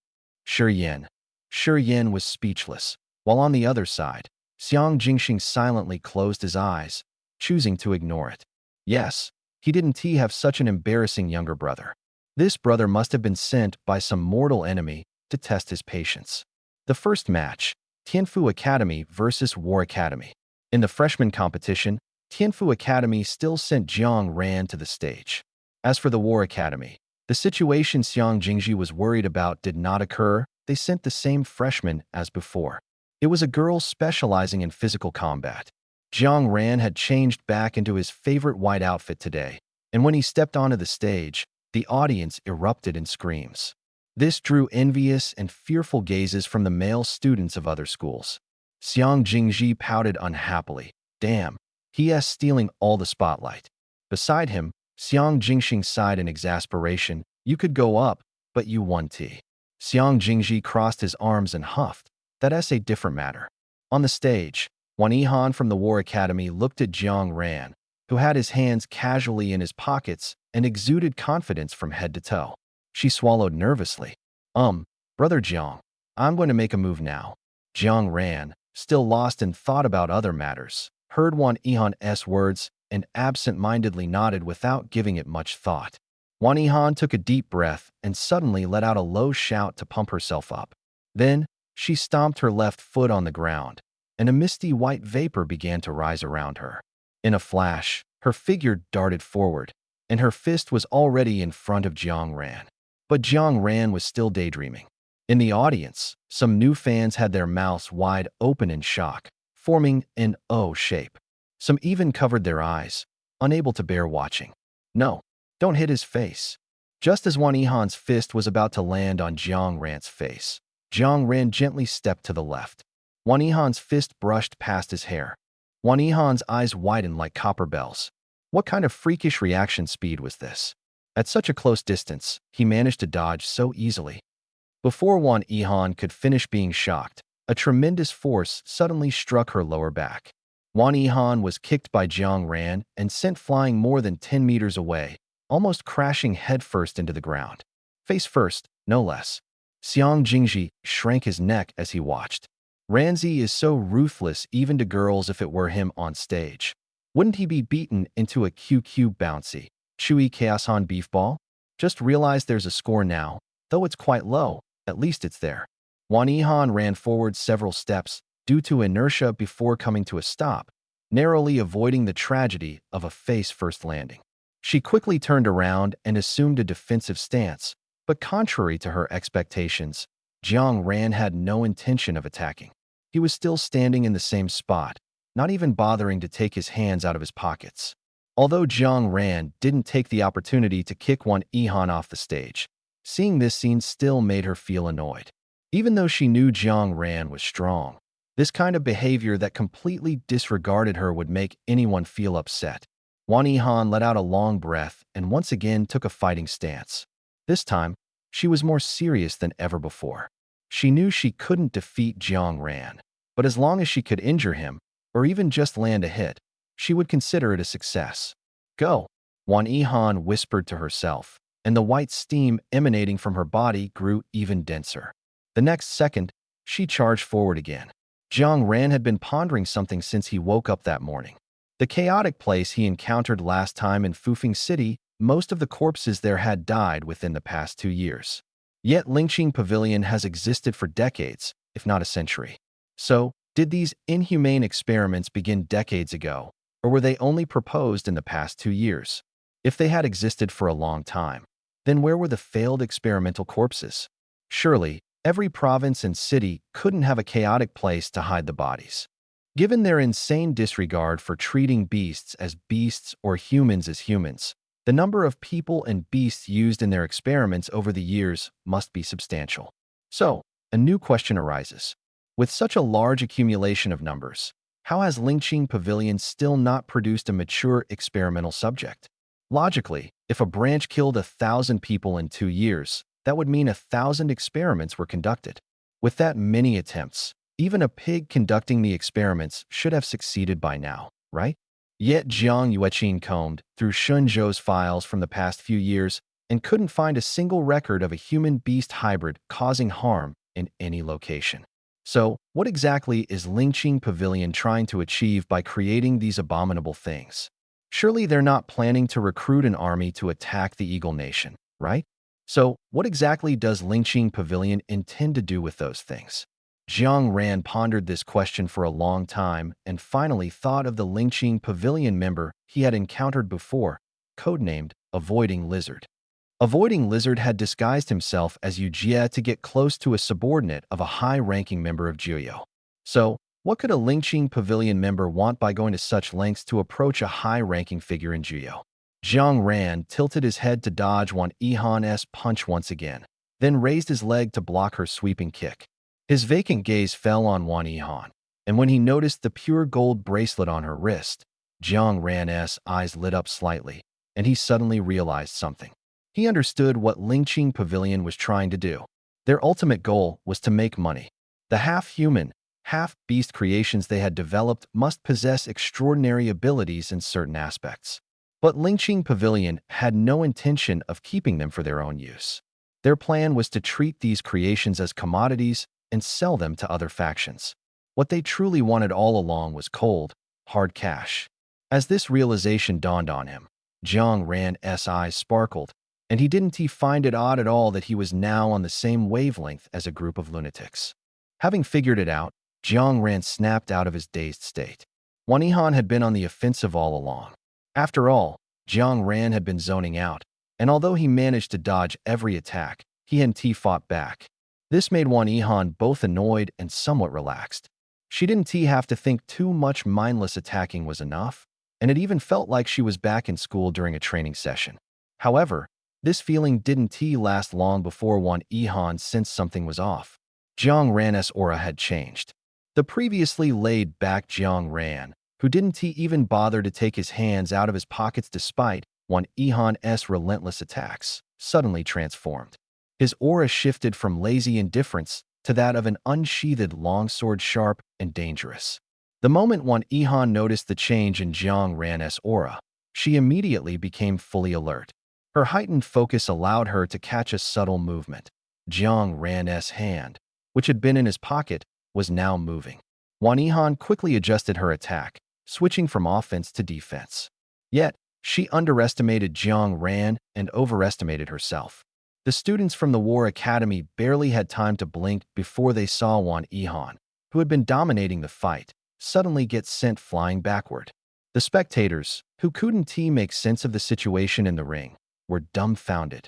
Shi Yin. Shi Yin was speechless, while on the other side, Xiang Jingxing silently closed his eyes, choosing to ignore it. Yes, he didn't have such an embarrassing younger brother. This brother must have been sent by some mortal enemy to test his patience. The first match, Tianfu Academy versus War Academy. In the freshman competition, Tianfu Academy still sent Jiang Ran to the stage. As for the War Academy, the situation Xiang Jingji was worried about did not occur. They sent the same freshman as before. It was a girl specializing in physical combat. Jiang Ran had changed back into his favorite white outfit today, and when he stepped onto the stage, the audience erupted in screams. This drew envious and fearful gazes from the male students of other schools. Xiang Jingji pouted unhappily. Damn, he is stealing all the spotlight. Beside him, Xiang Jingxing sighed in exasperation. You could go up, but you won T. Xiang Jingji crossed his arms and huffed. That's a different matter. On the stage, Wan Yihan from the War Academy looked at Jiang Ran, who had his hands casually in his pockets and exuded confidence from head to toe. She swallowed nervously. Brother Jiang, I'm going to make a move now. Jiang Ran, still lost in thought about other matters, heard Wan Yihan's words and absent-mindedly nodded without giving it much thought. Wan Yihan took a deep breath and suddenly let out a low shout to pump herself up. Then, she stomped her left foot on the ground, and a misty white vapor began to rise around her. In a flash, her figure darted forward, and her fist was already in front of Jiang Ran. But Jiang Ran was still daydreaming. In the audience, some new fans had their mouths wide open in shock, forming an O shape. Some even covered their eyes, unable to bear watching. No, don't hit his face. Just as Wan Yihan's fist was about to land on Jiang Ran's face, Jiang Ran gently stepped to the left. Wan Yihan's fist brushed past his hair. Wan Yihan's eyes widened like copper bells. What kind of freakish reaction speed was this? At such a close distance, he managed to dodge so easily. Before Wan Yihan could finish being shocked, a tremendous force suddenly struck her lower back. Wan Yihan was kicked by Jiang Ran and sent flying more than 10 meters away, almost crashing headfirst into the ground. Face first, no less. Xiang Jingji shrank his neck as he watched. Ranzi is so ruthless even to girls if it were him on stage. Wouldn't he be beaten into a QQ bouncy, chewy Chaosan beef ball? Just realize there's a score now, though it's quite low, at least it's there. Wan Yihan ran forward several steps due to inertia before coming to a stop, narrowly avoiding the tragedy of a face-first landing. She quickly turned around and assumed a defensive stance, but contrary to her expectations, Jiang Ran had no intention of attacking. He was still standing in the same spot, not even bothering to take his hands out of his pockets. Although Jiang Ran didn't take the opportunity to kick Wan Yihan off the stage, seeing this scene still made her feel annoyed. Even though she knew Jiang Ran was strong, this kind of behavior that completely disregarded her would make anyone feel upset. Wan Yihan let out a long breath and once again took a fighting stance. This time, she was more serious than ever before. She knew she couldn't defeat Jiang Ran, but as long as she could injure him, or even just land a hit, she would consider it a success. Go, Wan Yihan whispered to herself, and the white steam emanating from her body grew even denser. The next second, she charged forward again. Jiang Ran had been pondering something since he woke up that morning. The chaotic place he encountered last time in Fufeng City, most of the corpses there had died within the past 2 years. Yet Lingqing Pavilion has existed for decades, if not a century. So, did these inhumane experiments begin decades ago, or were they only proposed in the past 2 years? If they had existed for a long time, Then where were the failed experimental corpses? Surely, every province and city couldn't have a chaotic place to hide the bodies. Given their insane disregard for treating beasts as beasts or humans as humans, the number of people and beasts used in their experiments over the years must be substantial. So, a new question arises. With such a large accumulation of numbers, how has Lingqing Pavilion still not produced a mature experimental subject? Logically, if a branch killed 1,000 people in 2 years, that would mean 1,000 experiments were conducted. With that many attempts, even a pig conducting the experiments should have succeeded by now, right? Yet Jiang Yueqin combed through Shunzhou's files from the past few years and couldn't find a single record of a human-beast hybrid causing harm in any location. So, what exactly is Lingqing Pavilion trying to achieve by creating these abominable things? Surely they're not planning to recruit an army to attack the Eagle Nation, right? So, what exactly does Lingqing Pavilion intend to do with those things? Jiang Ran pondered this question for a long time and finally thought of the Lingqing Pavilion member he had encountered before, codenamed Avoiding Lizard. Avoiding Lizard had disguised himself as Yu Jie to get close to a subordinate of a high-ranking member of Jiuyou. So, what could a Lingqing Pavilion member want by going to such lengths to approach a high-ranking figure in Jiuyou? Jiang Ran tilted his head to dodge Wan Yihan's punch once again, then raised his leg to block her sweeping kick. His vacant gaze fell on Wan Yihan, and when he noticed the pure gold bracelet on her wrist, Jiang Ran's eyes lit up slightly, and he suddenly realized something. He understood what Lingqing Pavilion was trying to do. Their ultimate goal was to make money. The half-human, half-beast creations they had developed must possess extraordinary abilities in certain aspects. But Lingqing Pavilion had no intention of keeping them for their own use. Their plan was to treat these creations as commodities and sell them to other factions. What they truly wanted all along was cold, hard cash. As this realization dawned on him, Jiang Ran's eyes sparkled, and he didn't find it odd at all that he was now on the same wavelength as a group of lunatics. Having figured it out, Jiang Ran snapped out of his dazed state. Wan Yihan had been on the offensive all along. After all, Jiang Ran had been zoning out, and although he managed to dodge every attack, he hadn't fought back. This made Wan Yihan both annoyed and somewhat relaxed. She didn't have to think too much. Mindless attacking was enough, and it even felt like she was back in school during a training session. However, this feeling didn't last long before Wan Yihan sensed something was off. Jiang Ran's aura had changed. The previously laid-back Jiang Ran, who didn't even bother to take his hands out of his pockets despite Wan Yihan's relentless attacks, suddenly transformed. His aura shifted from lazy indifference to that of an unsheathed longsword, sharp and dangerous. The moment Wan Yihan noticed the change in Jiang Ran's aura, she immediately became fully alert. Her heightened focus allowed her to catch a subtle movement. Jiang Ran's hand, which had been in his pocket, was now moving. Wan Yihan quickly adjusted her attack, switching from offense to defense. Yet, she underestimated Jiang Ran and overestimated herself. The students from the War Academy barely had time to blink before they saw Wan Yihan, who had been dominating the fight, suddenly get sent flying backward. The spectators, who couldn't make sense of the situation in the ring, were dumbfounded.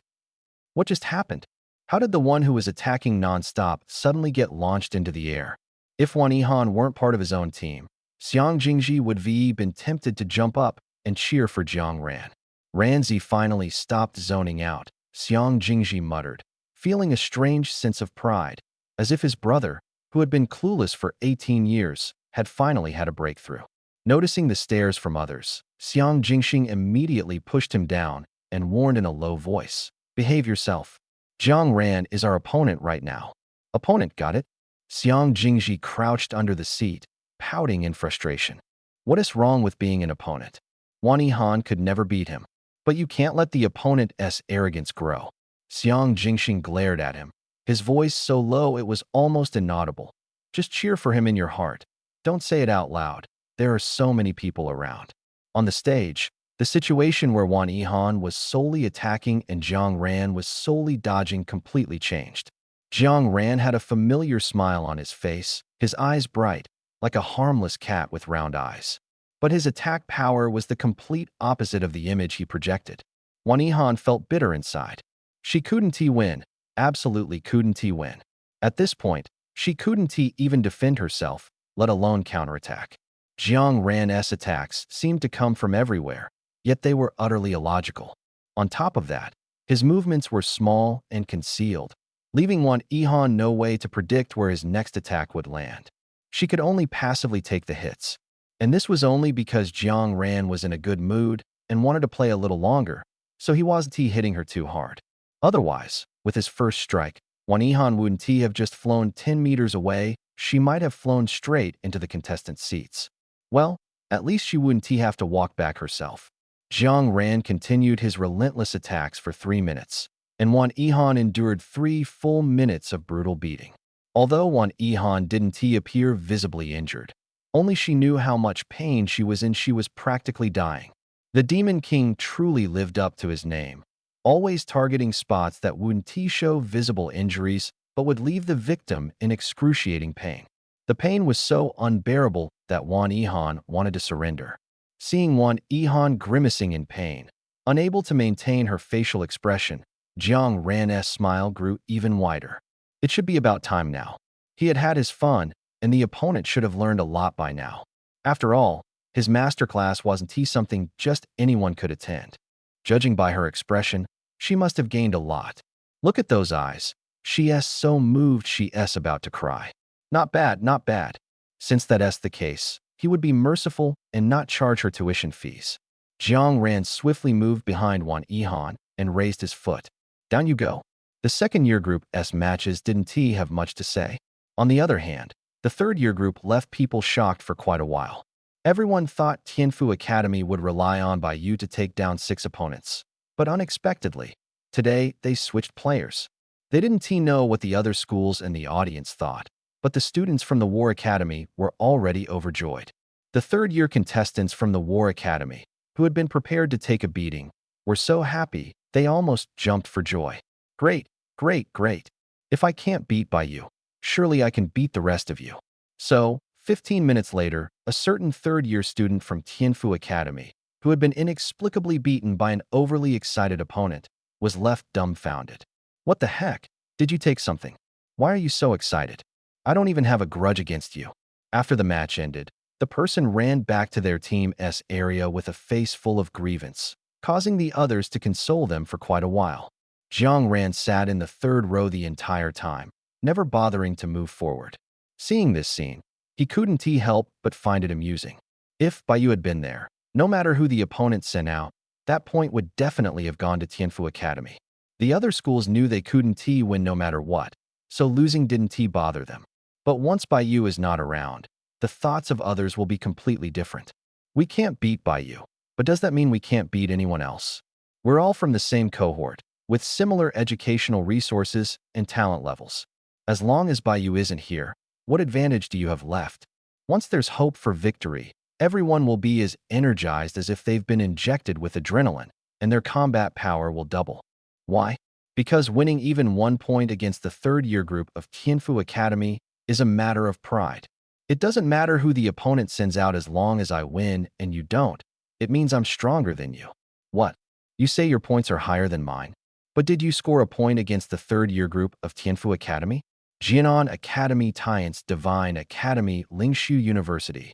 What just happened? How did the one who was attacking non-stop suddenly get launched into the air? If Wan Yihan weren't part of his own team, Xiang Jingji would have been tempted to jump up and cheer for Jiang Ran. Ranzi finally stopped zoning out. Xiang Jingji muttered, feeling a strange sense of pride, as if his brother, who had been clueless for 18 years, had finally had a breakthrough. Noticing the stares from others, Xiang Jingxing immediately pushed him down and warned in a low voice, "Behave yourself. Jiang Ran is our opponent right now." Opponent, got it? Xiang Jingji crouched under the seat, pouting in frustration. What is wrong with being an opponent? Wan Yihan could never beat him. But you can't let the opponent's arrogance grow. Xiang Jingxing glared at him, his voice so low it was almost inaudible. Just cheer for him in your heart. Don't say it out loud. There are so many people around. On the stage, the situation where Wan Yihan was solely attacking and Jiang Ran was solely dodging completely changed. Jiang Ran had a familiar smile on his face, his eyes bright, like a harmless cat with round eyes. But his attack power was the complete opposite of the image he projected. Wan Yihan felt bitter inside. She couldn't win. Absolutely couldn't win. At this point, she couldn't even defend herself, let alone counterattack. Jiang Ran's attacks seemed to come from everywhere, yet they were utterly illogical. On top of that, his movements were small and concealed, leaving Wang Yihan no way to predict where his next attack would land. She could only passively take the hits. And this was only because Jiang Ran was in a good mood and wanted to play a little longer, so he wasn't hitting her too hard. Otherwise, with his first strike, Wang Yihan wouldn't have just flown 10 meters away, she might have flown straight into the contestants' seats. Well, at least she wouldn't have to walk back herself. Jiang Ran continued his relentless attacks for 3 minutes, and Wang Yihan endured 3 full minutes of brutal beating. Although Wang Yihan didn't appear visibly injured, only she knew how much pain she was in. She was practically dying. The Demon King truly lived up to his name, always targeting spots that wouldn't show visible injuries but would leave the victim in excruciating pain. The pain was so unbearable that Wang Yihan wanted to surrender. Seeing Wang Yihan grimacing in pain, unable to maintain her facial expression, Jiang Ran's smile grew even wider. It should be about time now. He had had his fun, and the opponent should have learned a lot by now. After all, his masterclass wasn't something just anyone could attend. Judging by her expression, she must have gained a lot. Look at those eyes. She's so moved she's about to cry. Not bad, not bad. Since that's the case, he would be merciful and not charge her tuition fees. Jiang Ran swiftly moved behind Wang Yihan and raised his foot. Down you go. The second-year group's matches didn't have much to say. On the other hand, the third-year group left people shocked for quite a while. Everyone thought Tianfu Academy would rely on Baiyu to take down 6 opponents. But unexpectedly, today they switched players. They didn't know what the other schools and the audience thought, but the students from the War Academy were already overjoyed. The third-year contestants from the War Academy, who had been prepared to take a beating, were so happy they almost jumped for joy. Great, great, great. If I can't beat Baiyu, surely I can beat the rest of you. So, 15 minutes later, a certain third-year student from Tianfu Academy, who had been inexplicably beaten by an overly excited opponent, was left dumbfounded. What the heck? Did you take something? Why are you so excited? I don't even have a grudge against you. After the match ended, the person ran back to their team's area with a face full of grievance, causing the others to console them for quite a while. Jiang Ran sat in the third row the entire time, never bothering to move forward. Seeing this scene, he couldn't help but find it amusing. If Baiyu had been there, no matter who the opponent sent out, that point would definitely have gone to Tianfu Academy. The other schools knew they couldn't win no matter what, so losing didn't bother them. But once Baiyu is not around, the thoughts of others will be completely different. We can't beat Baiyu, but does that mean we can't beat anyone else? We're all from the same cohort, with similar educational resources and talent levels. As long as Baiyu isn't here, what advantage do you have left? Once there's hope for victory, everyone will be as energized as if they've been injected with adrenaline, and their combat power will double. Why? Because winning even 1 point against the third-year group of Tianfu Academy is a matter of pride. It doesn't matter who the opponent sends out as long as I win and you don't. It means I'm stronger than you. What? You say your points are higher than mine? But did you score a point against the third-year group of Tianfu Academy? Jianan Academy Tian's Divine Academy Lingshu University.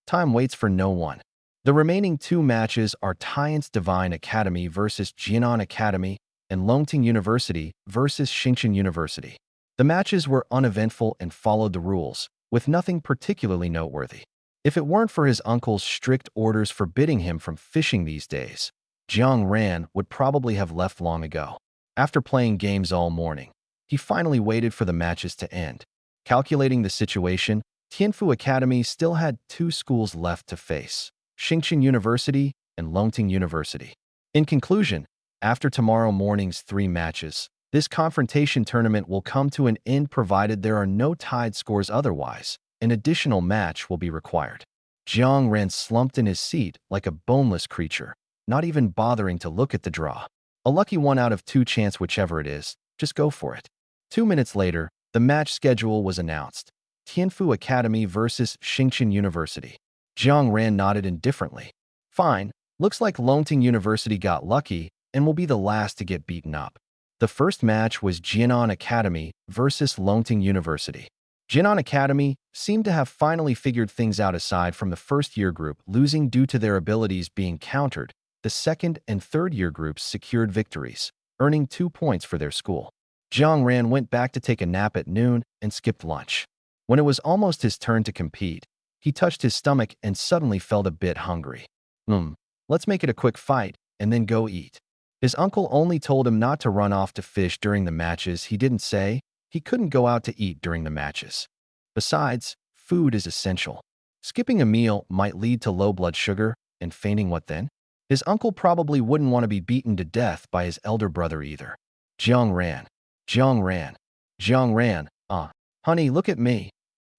Time waits for no one. The remaining 2 matches are Tian's Divine Academy versus Jianan Academy and Longting University versus Xinchen University. The matches were uneventful and followed the rules, with nothing particularly noteworthy. If it weren't for his uncle's strict orders forbidding him from fishing these days, Jiang Ran would probably have left long ago. After playing games all morning, he finally waited for the matches to end. Calculating the situation, Tianfu Academy still had 2 schools left to face, Xinchen University and Longting University. In conclusion, after tomorrow morning's 3 matches, this confrontation tournament will come to an end provided there are no tied scores. Otherwise, an additional match will be required. Jiang Ran slumped in his seat like a boneless creature, not even bothering to look at the draw. A lucky 1 out of 2 chance, whichever it is, just go for it. 2 minutes later, the match schedule was announced. Tianfu Academy versus Xinchen University. Jiang Ran nodded indifferently. Fine, looks like Longting University got lucky and will be the last to get beaten up. The first match was Jianan Academy versus Longting University. Jianan Academy seemed to have finally figured things out aside from the first-year group losing due to their abilities being countered. The second and third-year groups secured victories, earning 2 points for their school. Jiang Ran went back to take a nap at noon and skipped lunch. When it was almost his turn to compete, he touched his stomach and suddenly felt a bit hungry. Let's make it a quick fight and then go eat. His uncle only told him not to run off to fish during the matches. He didn't say he couldn't go out to eat during the matches. Besides, food is essential. Skipping a meal might lead to low blood sugar and fainting. What then? His uncle probably wouldn't want to be beaten to death by his elder brother either. Jiang Ran. Jiang Ran. Jiang Ran. Honey, look at me.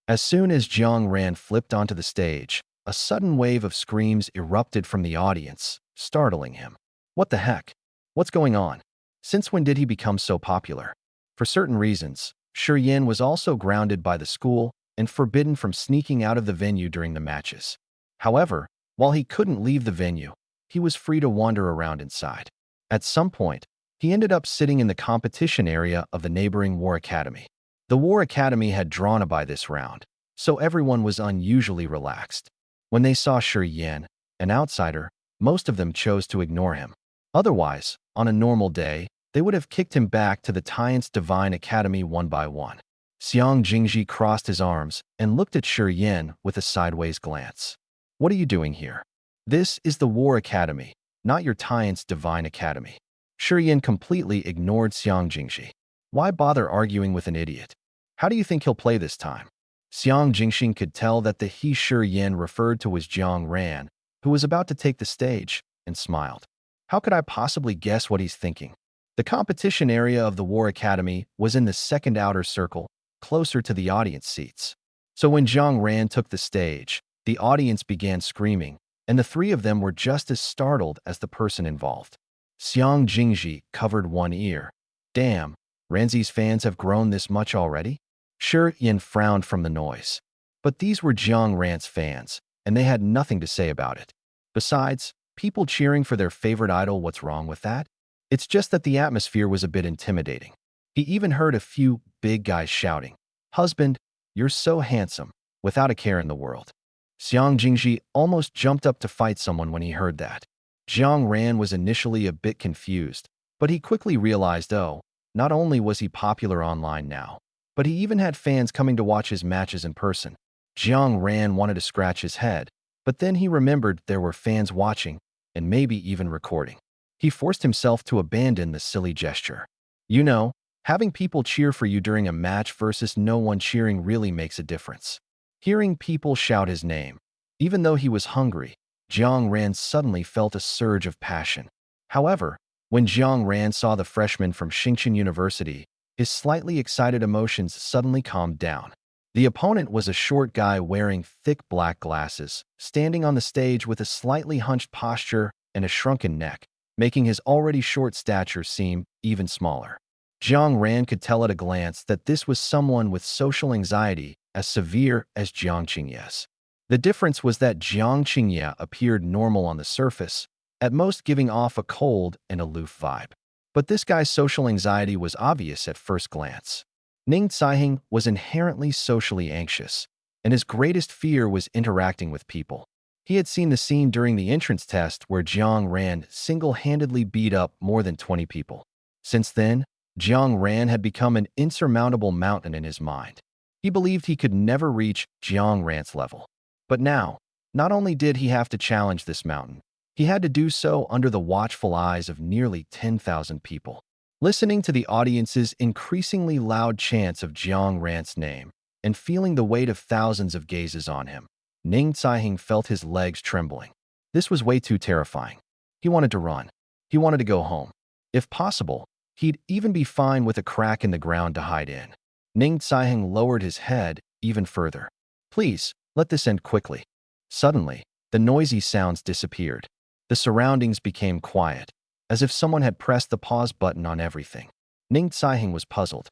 As soon as Jiang Ran flipped onto the stage, a sudden wave of screams erupted from the audience, startling him. What the heck? What's going on? Since when did he become so popular? For certain reasons, Shi Yin was also grounded by the school and forbidden from sneaking out of the venue during the matches. However, while he couldn't leave the venue, he was free to wander around inside. At some point, he ended up sitting in the competition area of the neighboring War Academy. The War Academy had drawn a bye this round, so everyone was unusually relaxed. When they saw Shi Yin, an outsider, most of them chose to ignore him. Otherwise, on a normal day, they would have kicked him back to the Tian's Divine Academy one by one. Xiang Jingji crossed his arms and looked at Shi Yin with a sideways glance. What are you doing here? This is the War Academy, not your Tian's Divine Academy. Shi Yin completely ignored Xiang Jingji. Why bother arguing with an idiot? How do you think he'll play this time? Xiang Jingxin could tell that the he Shi Yin referred to was Jiang Ran, who was about to take the stage, and smiled. How could I possibly guess what he's thinking? The competition area of the War Academy was in the second outer circle, closer to the audience seats. So when Jiang Ran took the stage, the audience began screaming, and the three of them were just as startled as the person involved. Xiang Jingji covered one ear. Damn, Ranzi's fans have grown this much already? Shi Yin frowned from the noise. But these were Jiang Ran's fans, and they had nothing to say about it. Besides, people cheering for their favorite idol, what's wrong with that? It's just that the atmosphere was a bit intimidating. He even heard a few big guys shouting, "Husband, you're so handsome," without a care in the world. Xiang Jingji almost jumped up to fight someone when he heard that. Jiang Ran was initially a bit confused, but he quickly realized, not only was he popular online now, but he even had fans coming to watch his matches in person. Jiang Ran wanted to scratch his head, but then he remembered there were fans watching and maybe even recording. He forced himself to abandon the silly gesture. You know, having people cheer for you during a match versus no one cheering really makes a difference. Hearing people shout his name, even though he was hungry, Jiang Ran suddenly felt a surge of passion. However, when Jiang Ran saw the freshman from Xingqian University, his slightly excited emotions suddenly calmed down. The opponent was a short guy wearing thick black glasses, standing on the stage with a slightly hunched posture and a shrunken neck, making his already short stature seem even smaller. Jiang Ran could tell at a glance that this was someone with social anxiety as severe as Jiang Qingye's. The difference was that Jiang Qingye appeared normal on the surface, at most giving off a cold and aloof vibe. But this guy's social anxiety was obvious at first glance. Ning Caiheng was inherently socially anxious, and his greatest fear was interacting with people. He had seen the scene during the entrance test where Jiang Ran single-handedly beat up more than 20 people. Since then, Jiang Ran had become an insurmountable mountain in his mind. He believed he could never reach Jiang Ran's level. But now, not only did he have to challenge this mountain, he had to do so under the watchful eyes of nearly 10,000 people. Listening to the audience's increasingly loud chants of Jiang Ran's name and feeling the weight of thousands of gazes on him, Ning Caiheng felt his legs trembling. This was way too terrifying. He wanted to run. He wanted to go home. If possible, he'd even be fine with a crack in the ground to hide in. Ning Caiheng lowered his head even further. Please, let this end quickly. Suddenly, the noisy sounds disappeared. The surroundings became quiet, as if someone had pressed the pause button on everything. Ning Caiheng was puzzled.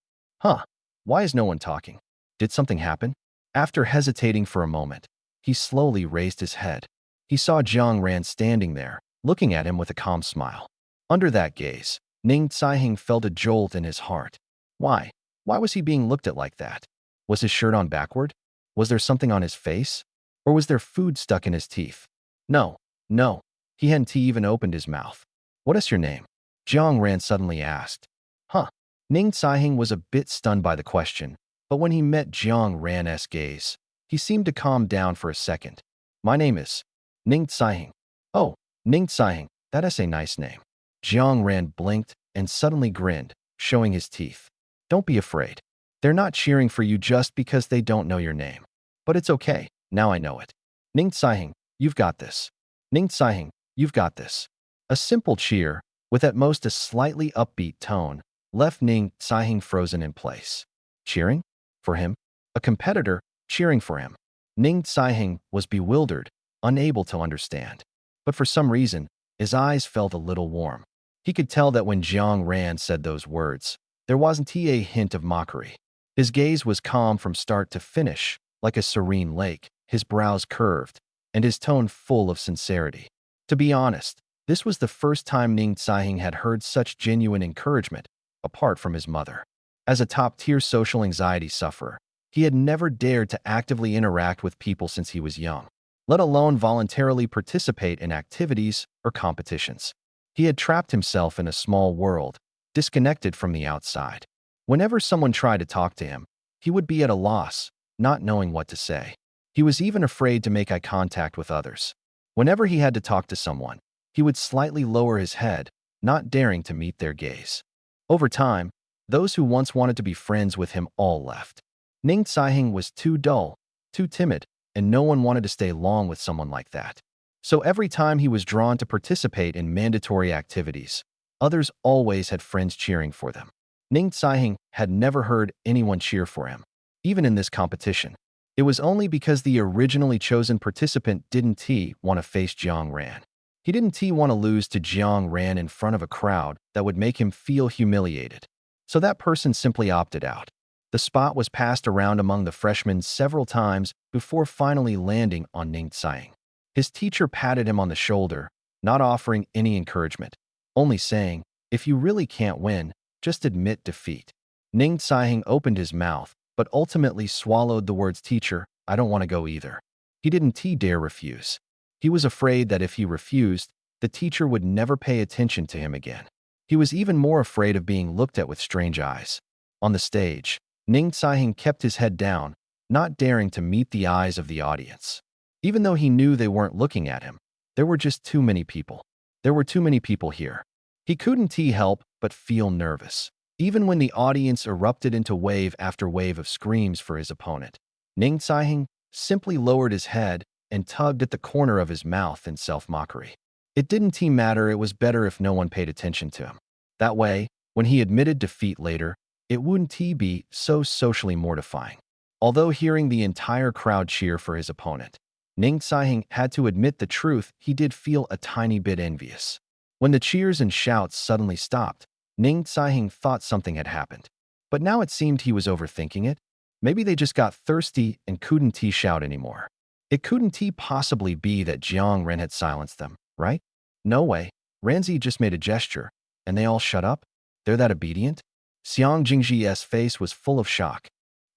Why is no one talking? Did something happen? After hesitating for a moment, he slowly raised his head. He saw Jiang Ran standing there, looking at him with a calm smile. Under that gaze, Ning Tsai felt a jolt in his heart. Why? Why was he being looked at like that? Was his shirt on backward? Was there something on his face? Or was there food stuck in his teeth? No, no. He hadn't even opened his mouth. What is your name? Jiang Ran suddenly asked. Huh. Ning Tsai was a bit stunned by the question, but when he met Jiang Ran's gaze, he seemed to calm down for a second. My name is Ning Tsai. Oh, Ning Tsai, that is a nice name. Jiang Ran blinked and suddenly grinned, showing his teeth. Don't be afraid. They're not cheering for you just because they don't know your name. But it's okay, now I know it. Ning Tsai, you've got this. Ning Tsai, you've got this. A simple cheer, with at most a slightly upbeat tone, left Ning Tsai frozen in place. Cheering? For him? A competitor cheering for him. Ning Tsai was bewildered, unable to understand. But for some reason, his eyes felt a little warm. He could tell that when Jiang Ran said those words, there wasn't a hint of mockery. His gaze was calm from start to finish, like a serene lake, his brows curved, and his tone full of sincerity. To be honest, this was the first time Ning Tsai had heard such genuine encouragement, apart from his mother. As a top-tier social anxiety sufferer, he had never dared to actively interact with people since he was young, let alone voluntarily participate in activities or competitions. He had trapped himself in a small world, disconnected from the outside. Whenever someone tried to talk to him, he would be at a loss, not knowing what to say. He was even afraid to make eye contact with others. Whenever he had to talk to someone, he would slightly lower his head, not daring to meet their gaze. Over time, those who once wanted to be friends with him all left. Ning Tsai was too dull, too timid, and no one wanted to stay long with someone like that. So every time he was drawn to participate in mandatory activities, others always had friends cheering for them. Ning Tsai had never heard anyone cheer for him, even in this competition. It was only because the originally chosen participant didn't want to face Jiang Ran. He didn't want to lose to Jiang Ran in front of a crowd that would make him feel humiliated. So that person simply opted out. The spot was passed around among the freshmen several times before finally landing on Ning Tsai. His teacher patted him on the shoulder, not offering any encouragement, only saying, if you really can't win, just admit defeat. Ning Tsai opened his mouth, but ultimately swallowed the words teacher, I don't want to go either. He didn't dare refuse. He was afraid that if he refused, the teacher would never pay attention to him again. He was even more afraid of being looked at with strange eyes. On the stage, Ning Tsai kept his head down, not daring to meet the eyes of the audience. Even though he knew they weren't looking at him, there were just too many people. There were too many people here. He couldn't help but feel nervous. Even when the audience erupted into wave after wave of screams for his opponent, Ning Tsai simply lowered his head and tugged at the corner of his mouth in self-mockery. It didn't matter, it was better if no one paid attention to him. That way, when he admitted defeat later, it wouldn't be so socially mortifying. Although hearing the entire crowd cheer for his opponent, Ning Tsai had to admit the truth, he did feel a tiny bit envious. When the cheers and shouts suddenly stopped, Ning Tsai thought something had happened. But now it seemed he was overthinking it. Maybe they just got thirsty and couldn't shout anymore. It couldn't possibly be that Jiang Ren had silenced them, right? No way. Ranzi just made a gesture, and they all shut up? They're that obedient? Xiang Jingji's face was full of shock.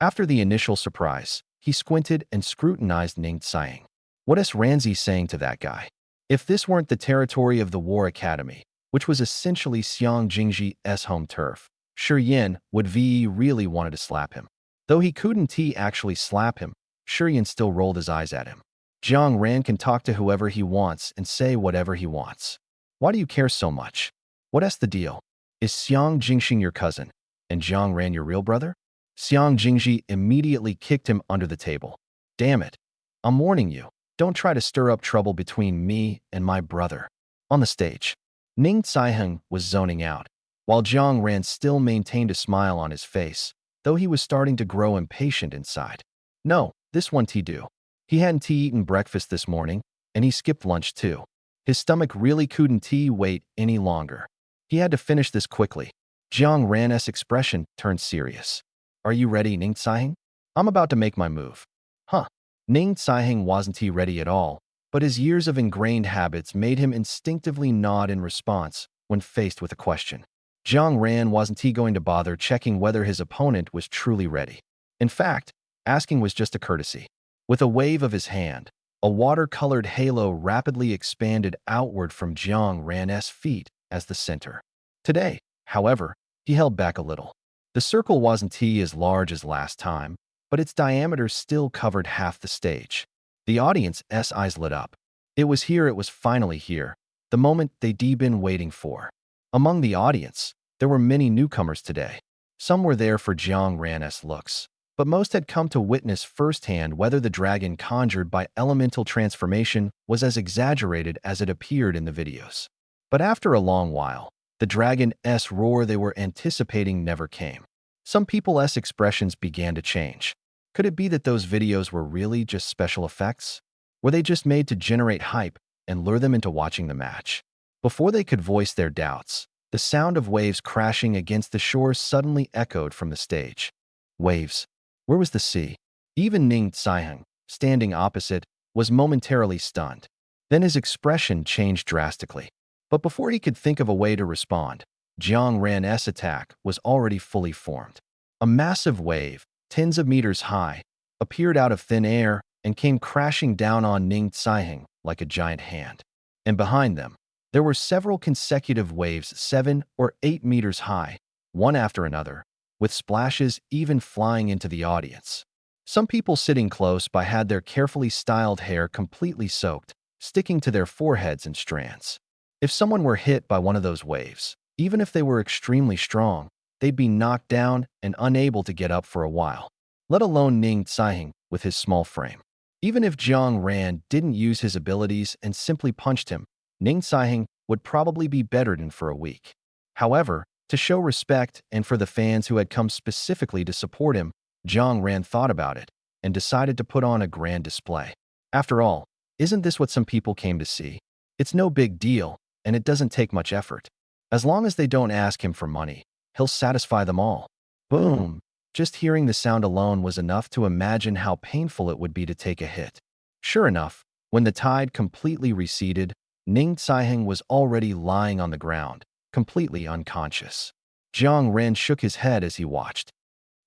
After the initial surprise, he squinted and scrutinized Ning Tsai. What is Ranzi saying to that guy? If this weren't the territory of the War Academy, which was essentially Xiang Jingji's home turf, Shi Yan would really wanted to slap him. Though he couldn't actually slap him, Shi Yan still rolled his eyes at him. Jiang Ran can talk to whoever he wants and say whatever he wants. Why do you care so much? What's the deal? Is Xiang Jingxing your cousin, and Jiang Ran your real brother? Xiang Jingji immediately kicked him under the table. Damn it. I'm warning you, don't try to stir up trouble between me and my brother. On the stage, Ning Tsai was zoning out, while Jiang Ran still maintained a smile on his face, though he was starting to grow impatient inside. No, this won't do. He hadn't eaten breakfast this morning, and he skipped lunch too. His stomach really couldn't wait any longer. He had to finish this quickly. Jiang Ran's expression turned serious. Are you ready, Ning Tsai? I'm about to make my move. Huh. Ning Tsai wasn't ready at all, but his years of ingrained habits made him instinctively nod in response when faced with a question. Jiang Ran wasn't he going to bother checking whether his opponent was truly ready. In fact, asking was just a courtesy. With a wave of his hand, a watercolored halo rapidly expanded outward from Jiang Ran's feet as the center. Today, however, he held back a little. The circle wasn't as large as last time, but its diameter still covered half the stage. The audience's eyes lit up. It was finally here, the moment they'd been waiting for. Among the audience, there were many newcomers today. Some were there for Jiang Ran's looks, but most had come to witness firsthand whether the dragon conjured by elemental transformation was as exaggerated as it appeared in the videos. But after a long while, the dragon's roar they were anticipating never came. Some people's expressions began to change. Could it be that those videos were really just special effects? Were they just made to generate hype and lure them into watching the match? Before they could voice their doubts, the sound of waves crashing against the shore suddenly echoed from the stage. Waves. Where was the sea? Even Ning Tsiheng, standing opposite, was momentarily stunned. Then his expression changed drastically. But before he could think of a way to respond, Jiang Ran's attack was already fully formed. A massive wave, tens of meters high, appeared out of thin air and came crashing down on Ning Tsiheng like a giant hand. And behind them, there were several consecutive waves 7 or 8 meters high, one after another, with splashes even flying into the audience. Some people sitting close by had their carefully styled hair completely soaked, sticking to their foreheads in strands. If someone were hit by one of those waves, even if they were extremely strong, they'd be knocked down and unable to get up for a while, let alone Ning Tsiheng with his small frame. Even if Jiang Ran didn't use his abilities and simply punched him, Ning Tsiheng would probably be bedridden for a week. However, to show respect and for the fans who had come specifically to support him, Jiang Ran thought about it and decided to put on a grand display. After all, isn't this what some people came to see? It's no big deal, and it doesn't take much effort. As long as they don't ask him for money, he'll satisfy them all. Boom! Just hearing the sound alone was enough to imagine how painful it would be to take a hit. Sure enough, when the tide completely receded, Ning Tsiheng was already lying on the ground, completely unconscious. Jiang Ran shook his head as he watched.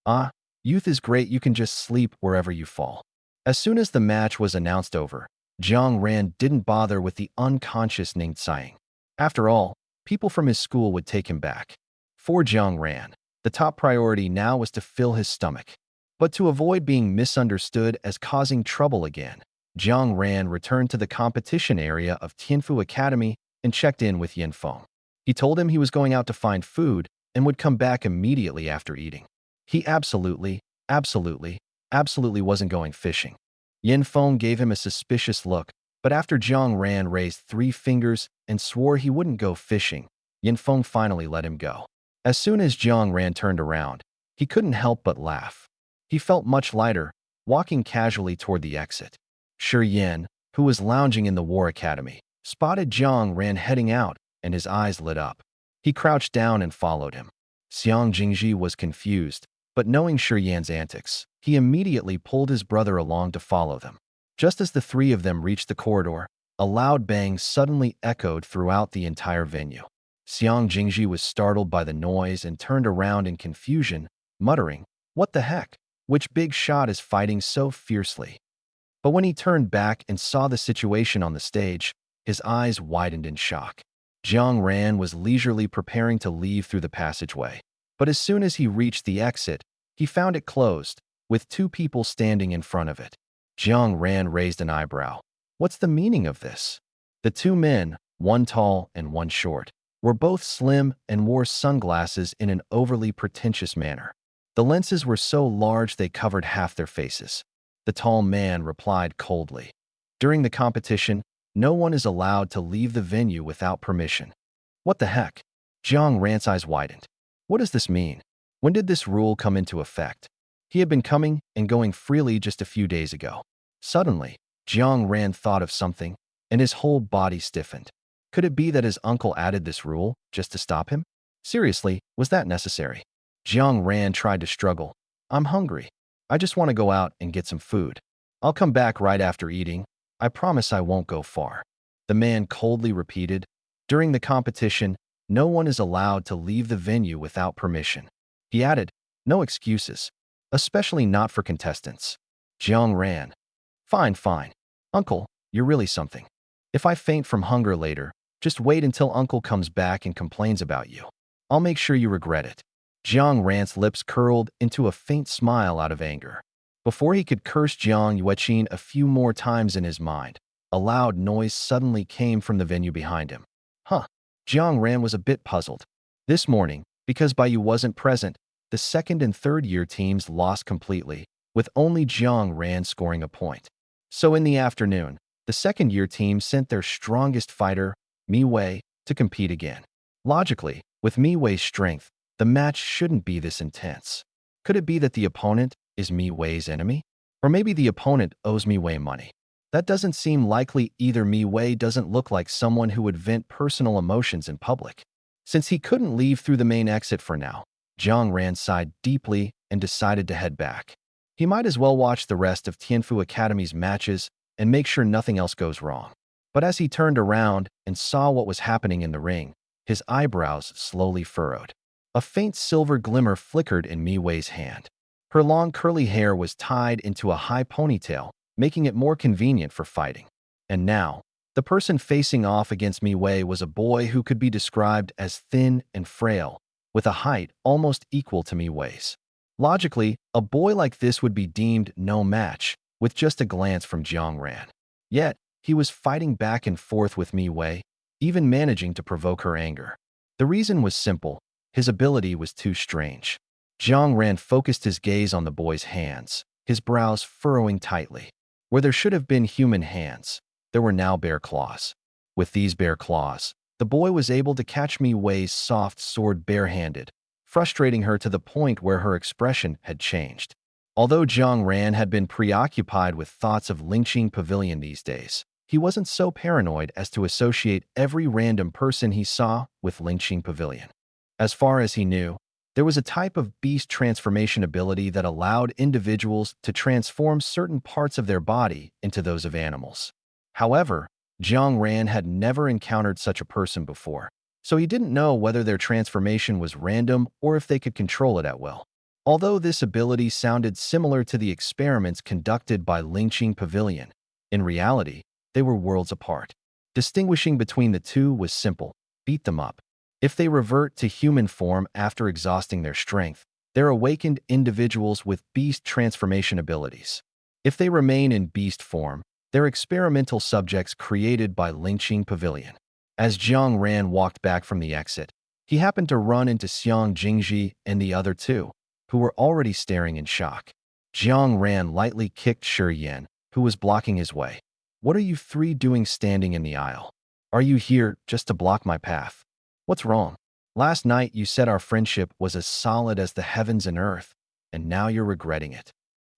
Ah, youth is great, you can just sleep wherever you fall. As soon as the match was announced over, Jiang Ran didn't bother with the unconscious Ning Tsiheng. After all, people from his school would take him back. For Jiang Ran, the top priority now was to fill his stomach. But to avoid being misunderstood as causing trouble again, Jiang Ran returned to the competition area of Tianfu Academy and checked in with Yin Feng. He told him he was going out to find food and would come back immediately after eating. He absolutely wasn't going fishing. Yin Feng gave him a suspicious look, but after Jiang Ran raised 3 fingers and swore he wouldn't go fishing, Yin Feng finally let him go. As soon as Jiang Ran turned around, he couldn't help but laugh. He felt much lighter, walking casually toward the exit. Shi Yin, who was lounging in the War Academy, spotted Jiang Ran heading out, and his eyes lit up. He crouched down and followed him. Xiang Jingji was confused, but knowing Shi Yan's antics, he immediately pulled his brother along to follow them. Just as the 3 of them reached the corridor, a loud bang suddenly echoed throughout the entire venue. Xiang Jingji was startled by the noise and turned around in confusion, muttering, "What the heck? Which big shot is fighting so fiercely?" But when he turned back and saw the situation on the stage, his eyes widened in shock. Jiang Ran was leisurely preparing to leave through the passageway. But as soon as he reached the exit, he found it closed, with 2 people standing in front of it. Jiang Ran raised an eyebrow. What's the meaning of this? The 2 men, one tall and one short, were both slim and wore sunglasses in an overly pretentious manner. The lenses were so large they covered half their faces. The tall man replied coldly, "During the competition, no one is allowed to leave the venue without permission." What the heck? Jiang Ran's eyes widened. What does this mean? When did this rule come into effect? He had been coming and going freely just a few days ago. Suddenly, Jiang Ran thought of something, and his whole body stiffened. Could it be that his uncle added this rule just to stop him? Seriously, was that necessary? Jiang Ran tried to struggle. "I'm hungry. I just want to go out and get some food. I'll come back right after eating. I promise I won't go far," the man coldly repeated. During the competition, No one is allowed to leave the venue without permission. He added, no excuses, especially not for contestants. Jiang ran. Fine, fine. Uncle, you're really something. If I faint from hunger later, just wait until Uncle comes back and complains about you. I'll make sure you regret it. Jiang Ran's lips curled into a faint smile out of anger. Before he could curse Jiang Yueqin a few more times in his mind, a loud noise suddenly came from the venue behind him. Huh. Jiang Ran was a bit puzzled. This morning, because Bai wasn't present, the second and third year teams lost completely, with only Jiang Ran scoring a point. So in the afternoon, the second year team sent their strongest fighter, Mi Wei, to compete again. Logically, with Mi Wei's strength, the match shouldn't be this intense. Could it be that the opponent is Mi Wei's enemy? Or maybe the opponent owes Mi Wei money. That doesn't seem likely either. Mi Wei doesn't look like someone who would vent personal emotions in public. Since he couldn't leave through the main exit for now, Jiang Ran sighed deeply and decided to head back. He might as well watch the rest of Tianfu Academy's matches and make sure nothing else goes wrong. But as he turned around and saw what was happening in the ring, his eyebrows slowly furrowed. A faint silver glimmer flickered in Mi Wei's hand. Her long curly hair was tied into a high ponytail, making it more convenient for fighting. And now, the person facing off against Mi Wei was a boy who could be described as thin and frail, with a height almost equal to Mi Wei's. Logically, a boy like this would be deemed no match, with just a glance from Jiang Ran. Yet, he was fighting back and forth with Mi Wei, even managing to provoke her anger. The reason was simple: his ability was too strange. Jiang Ran focused his gaze on the boy's hands, his brows furrowing tightly. Where there should have been human hands, there were now bare claws. With these bare claws, the boy was able to catch Mi Wei's soft sword barehanded, frustrating her to the point where her expression had changed. Although Jiang Ran had been preoccupied with thoughts of Lingqing Pavilion these days, he wasn't so paranoid as to associate every random person he saw with Lingqing Pavilion. As far as he knew, there was a type of beast transformation ability that allowed individuals to transform certain parts of their body into those of animals. However, Jiang Ran had never encountered such a person before, so he didn't know whether their transformation was random or if they could control it at will. Although this ability sounded similar to the experiments conducted by Lingqing Pavilion, in reality, they were worlds apart. Distinguishing between the two was simple: beat them up. If they revert to human form after exhausting their strength, they're awakened individuals with beast transformation abilities. If they remain in beast form, they're experimental subjects created by Lingqing Pavilion. As Jiang Ran walked back from the exit, he happened to run into Xiang Jingji and the other two, who were already staring in shock. Jiang Ran lightly kicked Shi Yan, who was blocking his way. What are you three doing standing in the aisle? Are you here just to block my path? What's wrong? Last night you said our friendship was as solid as the heavens and earth, and now you're regretting it.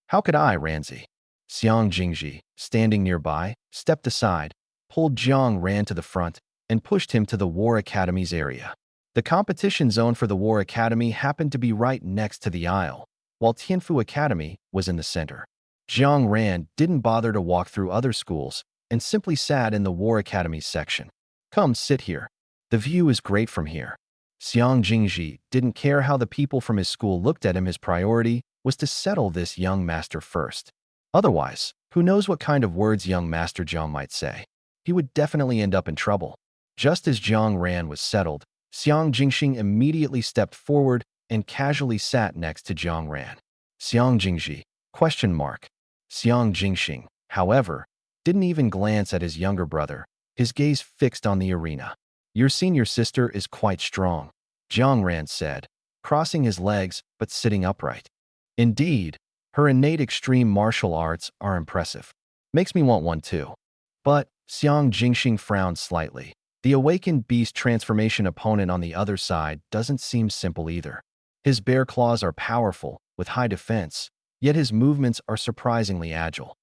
How could I, Ranzi? Xiang Jingji, standing nearby, stepped aside, pulled Jiang Ran to the front, and pushed him to the War Academy's area. The competition zone for the War Academy happened to be right next to the aisle, while Tianfu Academy was in the center. Jiang Ran didn't bother to walk through other schools and simply sat in the War Academy's section. Come sit here. The view is great from here. Xiang Jingji didn't care how the people from his school looked at him. His priority was to settle this young master first. Otherwise, who knows what kind of words young Master Jiang might say. He would definitely end up in trouble. Just as Jiang Ran was settled, Xiang Jingxing immediately stepped forward and casually sat next to Jiang Ran. Xiang Jingji? Xiang Jingxing, however, didn't even glance at his younger brother, his gaze fixed on the arena. Your senior sister is quite strong, Jiang Ran said, crossing his legs but sitting upright. Indeed, her innate extreme martial arts are impressive. Makes me want one too. But Xiang Jingxing frowned slightly. The awakened beast transformation opponent on the other side doesn't seem simple either. His bare claws are powerful, with high defense, yet his movements are surprisingly agile.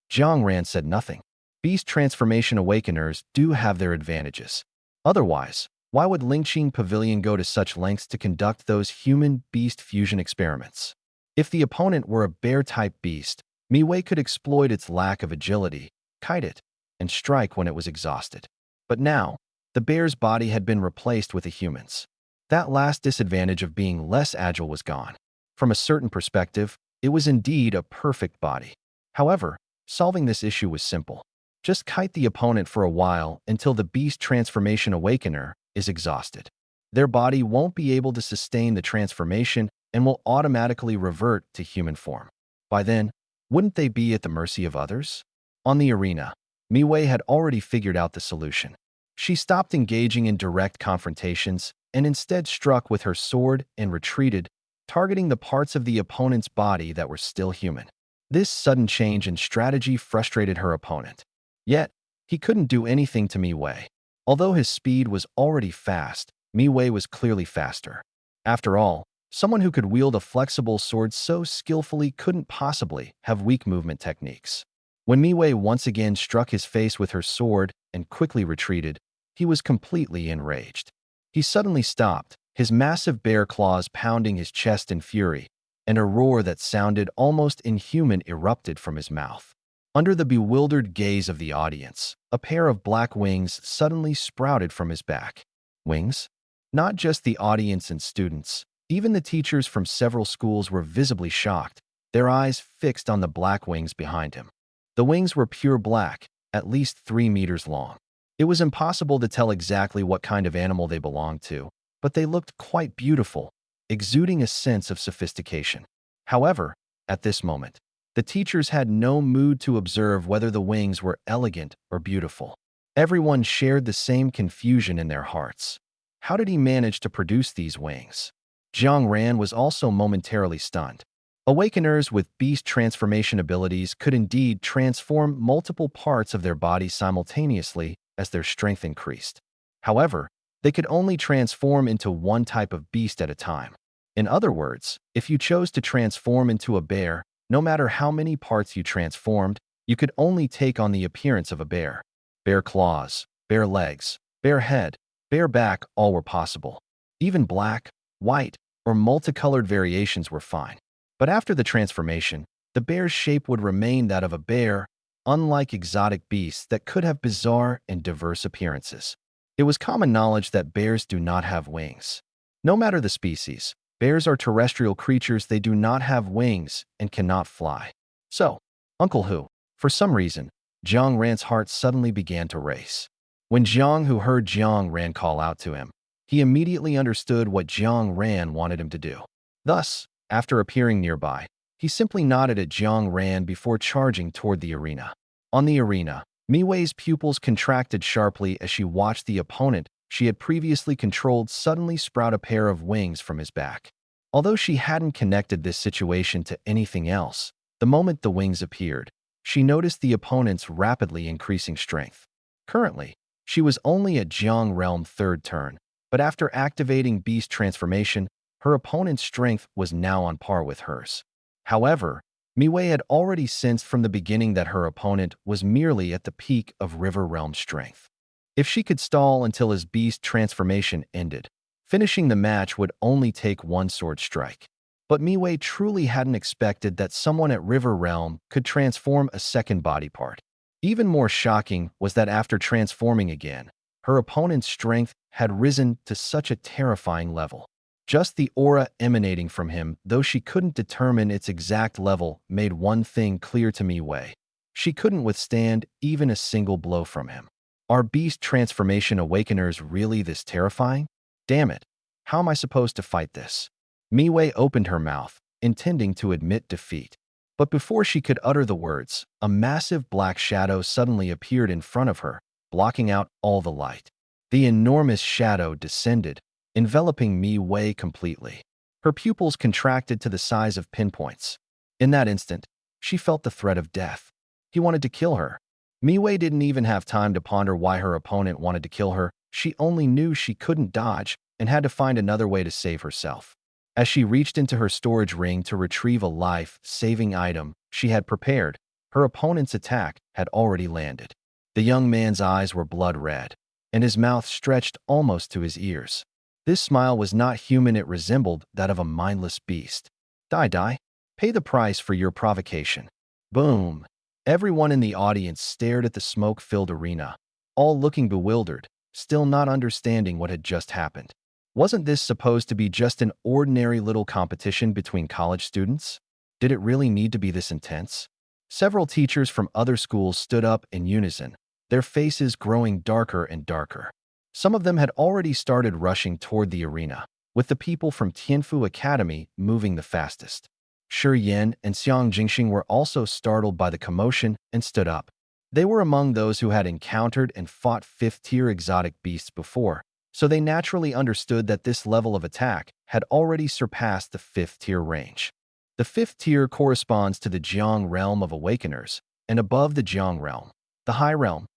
Jiang Ran said nothing. Beast transformation awakeners do have their advantages. Otherwise, why would Lingqing Pavilion go to such lengths to conduct those human-beast fusion experiments? If the opponent were a bear-type beast, Mi Wei could exploit its lack of agility, kite it, and strike when it was exhausted. But now, The bear's body had been replaced with a human's. That last disadvantage of being less agile was gone. From a certain perspective, it was indeed a perfect body. However, solving this issue was simple. Just kite the opponent for a while until the beast transformation awakener is exhausted. Their body won't be able to sustain the transformation and will automatically revert to human form. By then, wouldn't they be at the mercy of others? On the arena, Miwei had already figured out the solution. She stopped engaging in direct confrontations and instead struck with her sword and retreated, targeting the parts of the opponent's body that were still human. This sudden change in strategy frustrated her opponent. Yet, he couldn't do anything to Miwei. Although his speed was already fast, Miwei was clearly faster. After all, someone who could wield a flexible sword so skillfully couldn't possibly have weak movement techniques. When Miwei once again struck his face with her sword and quickly retreated, he was completely enraged. He suddenly stopped, his massive bear claws pounding his chest in fury, and a roar that sounded almost inhuman erupted from his mouth. Under the bewildered gaze of the audience, a pair of black wings suddenly sprouted from his back. Wings? Not just the audience and students, even the teachers from several schools were visibly shocked, their eyes fixed on the black wings behind him. The wings were pure black, at least 3 meters long. It was impossible to tell exactly what kind of animal they belonged to, but they looked quite beautiful, exuding a sense of sophistication. However, at this moment, the teachers had no mood to observe whether the wings were elegant or beautiful. Everyone shared the same confusion in their hearts. How did he manage to produce these wings? Jiang Ran was also momentarily stunned. Awakeners with beast transformation abilities could indeed transform multiple parts of their body simultaneously as their strength increased. However, they could only transform into one type of beast at a time. In other words, if you chose to transform into a bear, no matter how many parts you transformed, you could only take on the appearance of a bear. Bear claws, bare legs, bare head, bare back, all were possible. Even black, white, or multicolored variations were fine. But after the transformation, the bear's shape would remain that of a bear, unlike exotic beasts that could have bizarre and diverse appearances. It was common knowledge that bears do not have wings. No matter the species, bears are terrestrial creatures. They do not have wings and cannot fly. So, Uncle Hu, for some reason, Jiang Ran's heart suddenly began to race. When Jiang Hu heard Jiang Ran call out to him, he immediately understood what Jiang Ran wanted him to do. Thus, after appearing nearby, he simply nodded at Jiang Ran before charging toward the arena. On the arena, Miwei's pupils contracted sharply as she watched the opponent she had previously controlled suddenly sprout a pair of wings from his back. Although she hadn't connected this situation to anything else, the moment the wings appeared, she noticed the opponent's rapidly increasing strength. Currently, she was only at Jiang Realm 3rd turn, but after activating Beast Transformation, her opponent's strength was now on par with hers. However, Miwei had already sensed from the beginning that her opponent was merely at the peak of River Realm strength. If she could stall until his Beast Transformation ended, finishing the match would only take one sword strike. But Miwei truly hadn't expected that someone at River Realm could transform a second body part. Even more shocking was that after transforming again, her opponent's strength had risen to such a terrifying level. Just the aura emanating from him, though she couldn't determine its exact level, made one thing clear to Miwei. She couldn't withstand even a single blow from him. Are Beast Transformation Awakeners really this terrifying? Damn it, how am I supposed to fight this? Miwei opened her mouth, intending to admit defeat. But before she could utter the words, a massive black shadow suddenly appeared in front of her, blocking out all the light. The enormous shadow descended, enveloping Miwei completely. Her pupils contracted to the size of pinpoints. In that instant, she felt the threat of death. He wanted to kill her. Miwei didn't even have time to ponder why her opponent wanted to kill her. She only knew she couldn't dodge and had to find another way to save herself. As she reached into her storage ring to retrieve a life-saving item she had prepared, her opponent's attack had already landed. The young man's eyes were blood red, and his mouth stretched almost to his ears. This smile was not human, it resembled that of a mindless beast. Die, pay the price for your provocation. Boom! Everyone in the audience stared at the smoke-filled arena, all looking bewildered, still not understanding what had just happened. Wasn't this supposed to be just an ordinary little competition between college students? Did it really need to be this intense? Several teachers from other schools stood up in unison, their faces growing darker and darker. Some of them had already started rushing toward the arena, with the people from Tianfu Academy moving the fastest. Shi Yan and Xiang Jingxing were also startled by the commotion and stood up. They were among those who had encountered and fought fifth-tier exotic beasts before, so they naturally understood that this level of attack had already surpassed the fifth-tier range. The fifth tier corresponds to the Jiang realm of Awakeners, and above the Jiang realm, the High realm.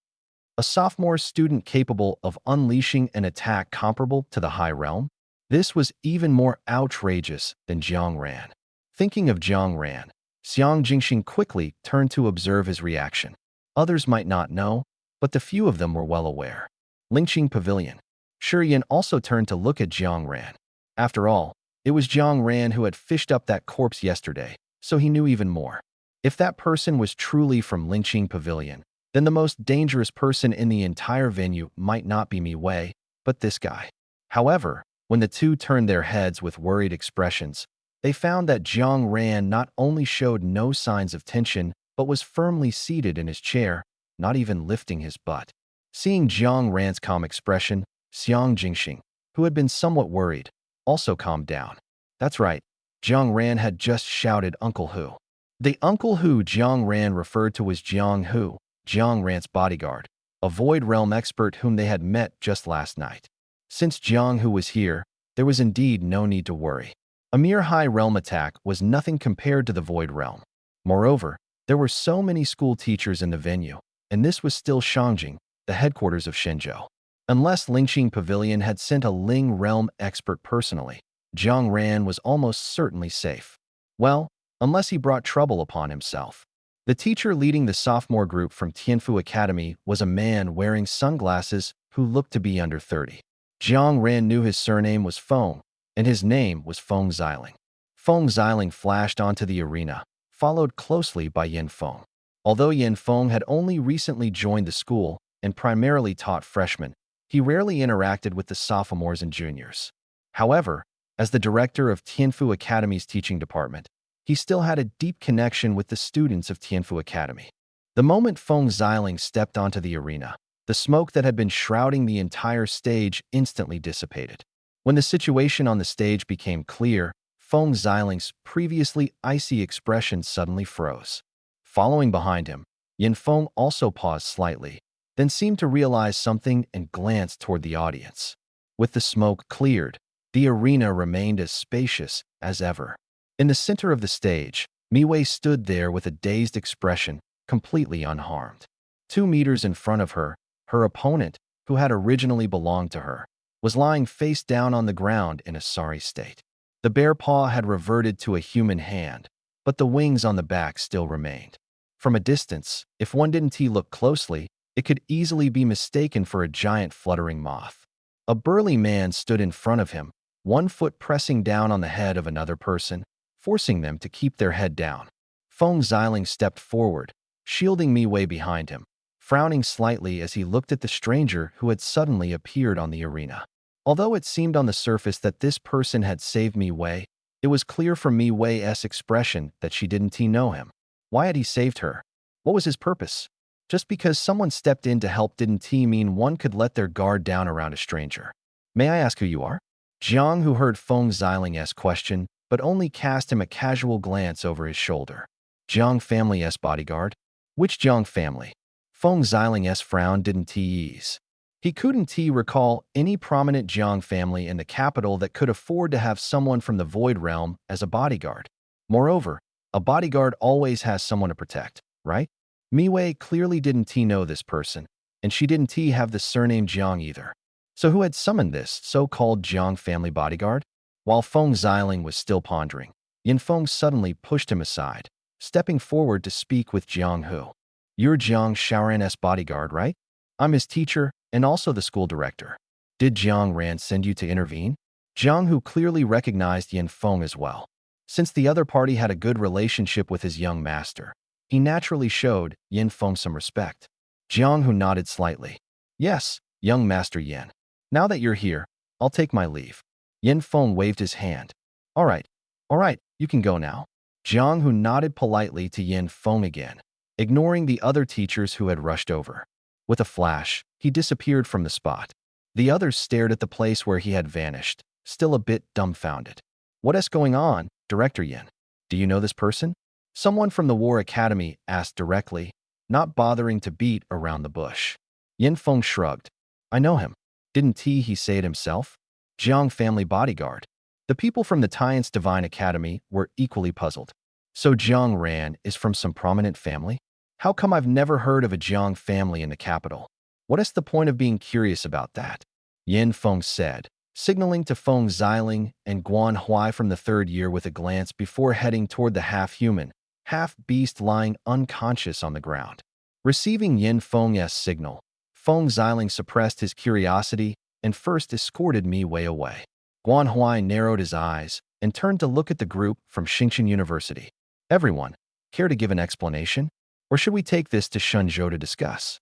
A sophomore student capable of unleashing an attack comparable to the High realm? This was even more outrageous than Jiang Ran. Thinking of Jiang Ran, Xiang Jingxing quickly turned to observe his reaction. Others might not know, but the few of them were well aware. Lingqing Pavilion. Shi Yan also turned to look at Jiang Ran. After all, it was Jiang Ran who had fished up that corpse yesterday, so he knew even more. If that person was truly from Lingqing Pavilion, then the most dangerous person in the entire venue might not be Mi Wei, but this guy. However, when the two turned their heads with worried expressions, they found that Jiang Ran not only showed no signs of tension, but was firmly seated in his chair, not even lifting his butt. Seeing Jiang Ran's calm expression, Xiang Jingxing, who had been somewhat worried, also calmed down. That's right, Jiang Ran had just shouted Uncle Hu. The Uncle Hu Jiang Ran referred to as Jiang Hu, Jiang Ran's bodyguard, a Void Realm expert whom they had met just last night. Since Jiang Hu was here, there was indeed no need to worry. A mere High Realm attack was nothing compared to the Void Realm. Moreover, there were so many school teachers in the venue, and this was still Shangjing, the headquarters of Shenzhou. Unless Lingqing Pavilion had sent a Ling Realm expert personally, Jiang Ran was almost certainly safe. Well, unless he brought trouble upon himself. The teacher leading the sophomore group from Tianfu Academy was a man wearing sunglasses who looked to be under 30. Jiang Ran knew his surname was Feng, and his name was Feng Xiling. Feng Xiling flashed onto the arena, followed closely by Yin Feng. Although Yin Feng had only recently joined the school and primarily taught freshmen, he rarely interacted with the sophomores and juniors. However, as the director of Tianfu Academy's teaching department, he still had a deep connection with the students of Tianfu Academy. The moment Feng Xiling stepped onto the arena, the smoke that had been shrouding the entire stage instantly dissipated. When the situation on the stage became clear, Feng Xiling's previously icy expression suddenly froze. Following behind him, Yin Feng also paused slightly, then seemed to realize something and glanced toward the audience. With the smoke cleared, the arena remained as spacious as ever. In the center of the stage, Mi Wei stood there with a dazed expression, completely unharmed. 2 meters in front of her, her opponent, who had originally belonged to her, was lying face down on the ground in a sorry state. The bare paw had reverted to a human hand, but the wings on the back still remained. From a distance, if one didn't look closely, it could easily be mistaken for a giant fluttering moth. A burly man stood in front of him, one foot pressing down on the head of another person, forcing them to keep their head down. Feng Xiling stepped forward, shielding Mi Wei behind him, frowning slightly as he looked at the stranger who had suddenly appeared on the arena. Although it seemed on the surface that this person had saved Mi Wei, it was clear from Mi Wei's expression that she didn't know him. Why had he saved her? What was his purpose? Just because someone stepped in to help didn't mean one could let their guard down around a stranger. May I ask who you are? Jiang, who heard Feng Xiling's question, but only cast him a casual glance over his shoulder. Jiang family's bodyguard? Which Jiang family? Feng Xiling's frown didn't ease. He couldn't recall any prominent Jiang family in the capital that could afford to have someone from the Void Realm as a bodyguard. Moreover, a bodyguard always has someone to protect, right? Mi Wei clearly didn't know this person, and she didn't have the surname Jiang either. So who had summoned this so-called Jiang family bodyguard? While Feng Xiling was still pondering, Yin Feng suddenly pushed him aside, stepping forward to speak with Jiang Hu. You're Jiang Shaoran's bodyguard, right? I'm his teacher and also the school director. Did Jiang Ran send you to intervene? Jiang Hu clearly recognized Yin Feng as well. Since the other party had a good relationship with his young master, he naturally showed Yin Feng some respect. Jiang Hu nodded slightly. Yes, Young Master Yin. Now that you're here, I'll take my leave. Yin Feng waved his hand. All right, you can go now. Jiang Hu nodded politely to Yin Feng again, ignoring the other teachers who had rushed over. With a flash, he disappeared from the spot. The others stared at the place where he had vanished, still a bit dumbfounded. What is going on, Director Yin? Do you know this person? Someone from the War Academy asked directly, not bothering to beat around the bush. Yin Feng shrugged. I know him. Didn't he say it himself? Jiang family bodyguard. The people from the Tian's Divine Academy were equally puzzled. So Jiang Ran is from some prominent family? How come I've never heard of a Jiang family in the capital? What is the point of being curious about that? Yin Feng said, signaling to Feng Xiling and Guan Huai from the third year with a glance before heading toward the half-human, half-beast lying unconscious on the ground. Receiving Yin Feng's signal, Feng Xiling suppressed his curiosity and first escorted me way away. Guan Huai narrowed his eyes and turned to look at the group from Xingqiang University. Everyone, care to give an explanation? Or should we take this to Shenzhou to discuss?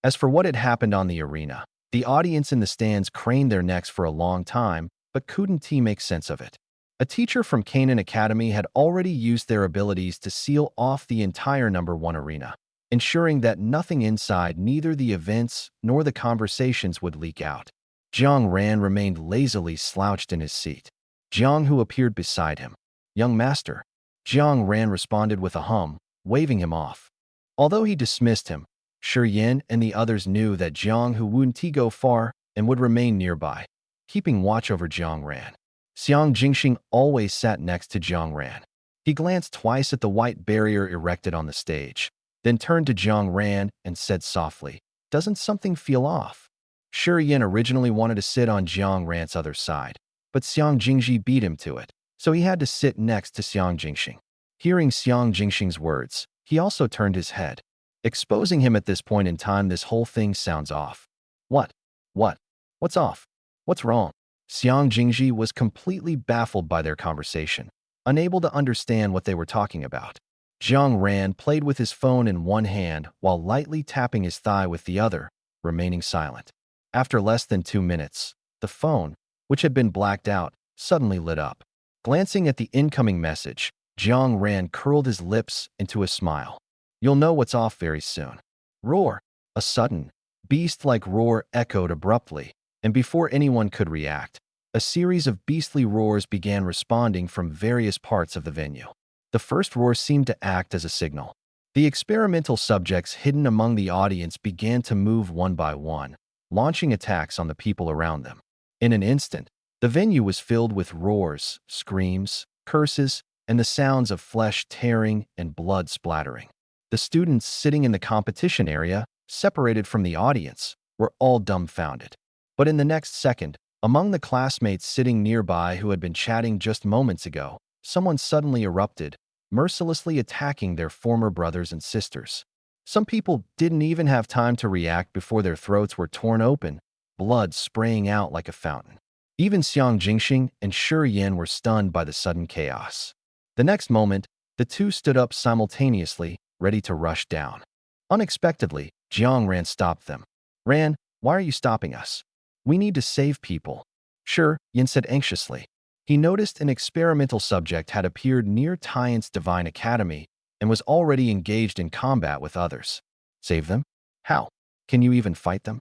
As for what had happened on the arena, the audience in the stands craned their necks for a long time, but couldn't make sense of it. A teacher from Canaan Academy had already used their abilities to seal off the entire number 1 arena, ensuring that nothing inside neither the events nor the conversations would leak out. Jiang Ran remained lazily slouched in his seat. Jiang Hu appeared beside him. Young master. Jiang Ran responded with a hum, waving him off. Although he dismissed him, Shi Yin and the others knew that Jiang Hu wouldn't go far and would remain nearby, keeping watch over Jiang Ran. Xiang Jingxing always sat next to Jiang Ran. He glanced twice at the white barrier erected on the stage, then turned to Jiang Ran and said softly, "Doesn't something feel off?" Shi Yin originally wanted to sit on Jiang Ran's other side, but Xiang Jingxi beat him to it, so he had to sit next to Xiang Jingxing. Hearing Xiang Jingxing's words, he also turned his head, exposing him at this point in time. This whole thing sounds off. What? What's off? What's wrong? Xiang Jingxi was completely baffled by their conversation, unable to understand what they were talking about. Jiang Ran played with his phone in one hand while lightly tapping his thigh with the other, remaining silent. After less than 2 minutes, the phone, which had been blacked out, suddenly lit up. Glancing at the incoming message, Jiang Ran curled his lips into a smile. You'll know what's off very soon. Roar! A sudden, beast-like roar echoed abruptly, and before anyone could react, a series of beastly roars began responding from various parts of the venue. The first roar seemed to act as a signal. The experimental subjects hidden among the audience began to move one by one, launching attacks on the people around them. In an instant, the venue was filled with roars, screams, curses, and the sounds of flesh tearing and blood splattering. The students sitting in the competition area, separated from the audience, were all dumbfounded. But in the next second, among the classmates sitting nearby who had been chatting just moments ago, someone suddenly erupted, mercilessly attacking their former brothers and sisters. Some people didn't even have time to react before their throats were torn open, blood spraying out like a fountain. Even Xiang Jingxing and Shi Yin were stunned by the sudden chaos. The next moment, the two stood up simultaneously, ready to rush down. Unexpectedly, Jiang Ran stopped them. Ran, why are you stopping us? We need to save people. Shi Yin said anxiously. He noticed an experimental subject had appeared near Tian's Divine Academy and was already engaged in combat with others. Save them? How? Can you even fight them?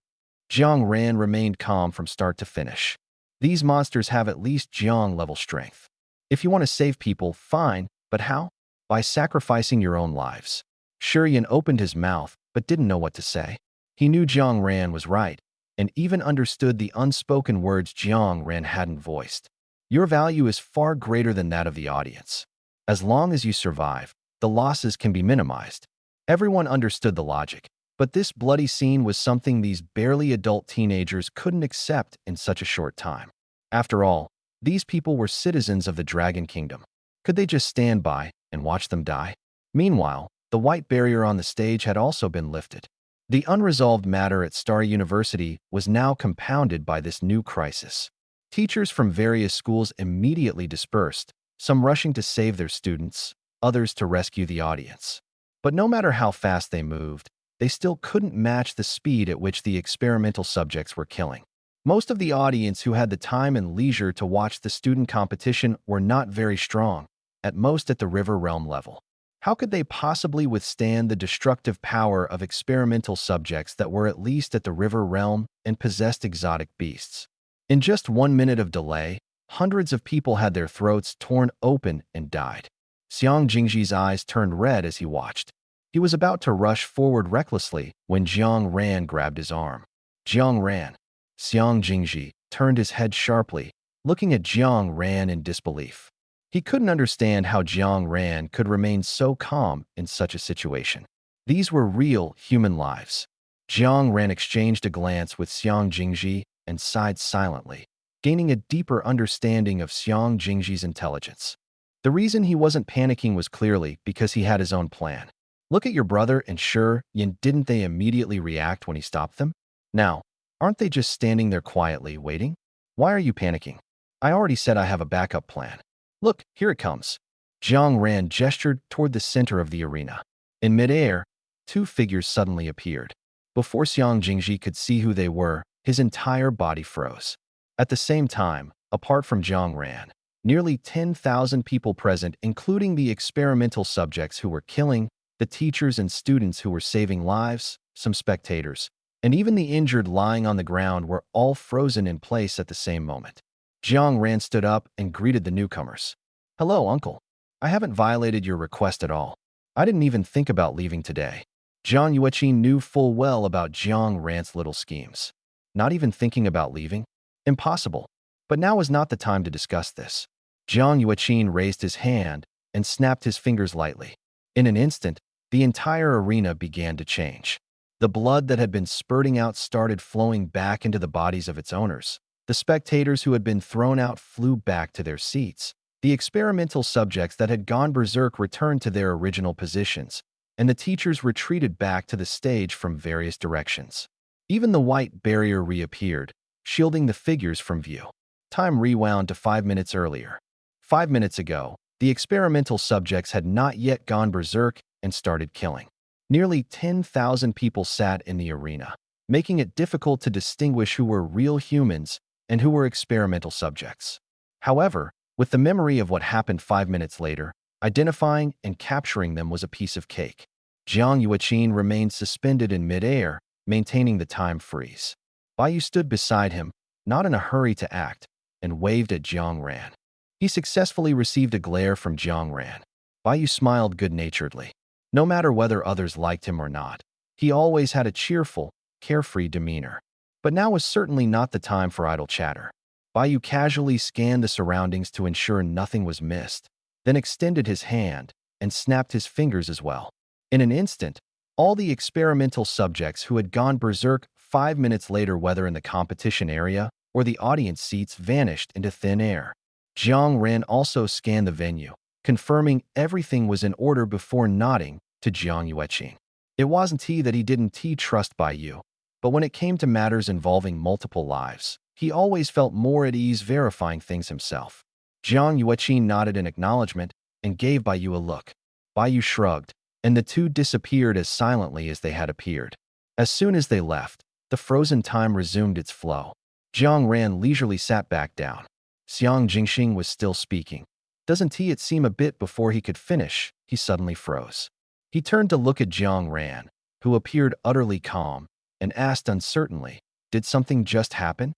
Jiang Ran remained calm from start to finish. These monsters have at least Jiang-level strength. If you want to save people, fine, but how? By sacrificing your own lives. Shi Yin opened his mouth, but didn't know what to say. He knew Jiang Ran was right, and even understood the unspoken words Jiang Ran hadn't voiced. Your value is far greater than that of the audience. As long as you survive, the losses can be minimized. Everyone understood the logic, but this bloody scene was something these barely adult teenagers couldn't accept in such a short time. After all, these people were citizens of the Dragon Kingdom. Could they just stand by and watch them die? Meanwhile, the white barrier on the stage had also been lifted. The unresolved matter at Star University was now compounded by this new crisis. Teachers from various schools immediately dispersed, some rushing to save their students, others to rescue the audience. But no matter how fast they moved, they still couldn't match the speed at which the experimental subjects were killing. Most of the audience who had the time and leisure to watch the student competition were not very strong, at most at the river realm level. How could they possibly withstand the destructive power of experimental subjects that were at least at the river realm and possessed exotic beasts? In just 1 minute of delay, hundreds of people had their throats torn open and died. Xiang Jingji's eyes turned red as he watched. He was about to rush forward recklessly when Jiang Ran grabbed his arm. Jiang Ran. Xiang Jingji turned his head sharply, looking at Jiang Ran in disbelief. He couldn't understand how Jiang Ran could remain so calm in such a situation. These were real human lives. Jiang Ran exchanged a glance with Xiang Jingji and sighed silently, gaining a deeper understanding of Xiang Jingji's intelligence. The reason he wasn't panicking was clearly because he had his own plan. Look at your brother and sure, didn't they immediately react when he stopped them? Now, aren't they just standing there quietly, waiting? Why are you panicking? I already said I have a backup plan. Look, here it comes. Jiang Ran gestured toward the center of the arena. In midair, two figures suddenly appeared. Before Xiang Jingji could see who they were, his entire body froze. At the same time, apart from Jiang Ran, nearly 10,000 people present, including the experimental subjects who were killing, the teachers and students who were saving lives, some spectators, and even the injured lying on the ground were all frozen in place at the same moment. Jiang Ran stood up and greeted the newcomers. Hello, uncle. I haven't violated your request at all. I didn't even think about leaving today. Jiang Yueqin knew full well about Jiang Ran's little schemes. Not even thinking about leaving? Impossible. But now is not the time to discuss this. Jiang Yueqin raised his hand and snapped his fingers lightly. In an instant, the entire arena began to change. The blood that had been spurting out started flowing back into the bodies of its owners. The spectators who had been thrown out flew back to their seats. The experimental subjects that had gone berserk returned to their original positions, and the teachers retreated back to the stage from various directions. Even the white barrier reappeared, shielding the figures from view. Time rewound to 5 minutes earlier. 5 minutes ago, the experimental subjects had not yet gone berserk and started killing. Nearly 10,000 people sat in the arena, making it difficult to distinguish who were real humans and who were experimental subjects. However, with the memory of what happened 5 minutes later, identifying and capturing them was a piece of cake. Jiang Yueqin remained suspended in midair, maintaining the time freeze. Baiyu stood beside him, not in a hurry to act, and waved at Jiang Ran. He successfully received a glare from Jiang Ran. Baiyu smiled good-naturedly. No matter whether others liked him or not, he always had a cheerful, carefree demeanor. But now was certainly not the time for idle chatter. Baiyu casually scanned the surroundings to ensure nothing was missed, then extended his hand and snapped his fingers as well. In an instant, all the experimental subjects who had gone berserk 5 minutes later, whether in the competition area or the audience seats, vanished into thin air. Jiang Ran also scanned the venue, confirming everything was in order before nodding to Jiang Yueqin. It wasn't that he didn't trust Baiyu, but when it came to matters involving multiple lives, he always felt more at ease verifying things himself. Jiang Yueqin nodded in acknowledgement and gave Baiyu a look. Baiyu shrugged, and the two disappeared as silently as they had appeared. As soon as they left, the frozen time resumed its flow. Jiang Ran leisurely sat back down. Xiang Jingxing was still speaking. Doesn't it seem a bit before he could finish, he suddenly froze. He turned to look at Jiang Ran, who appeared utterly calm, and asked uncertainly, did something just happen?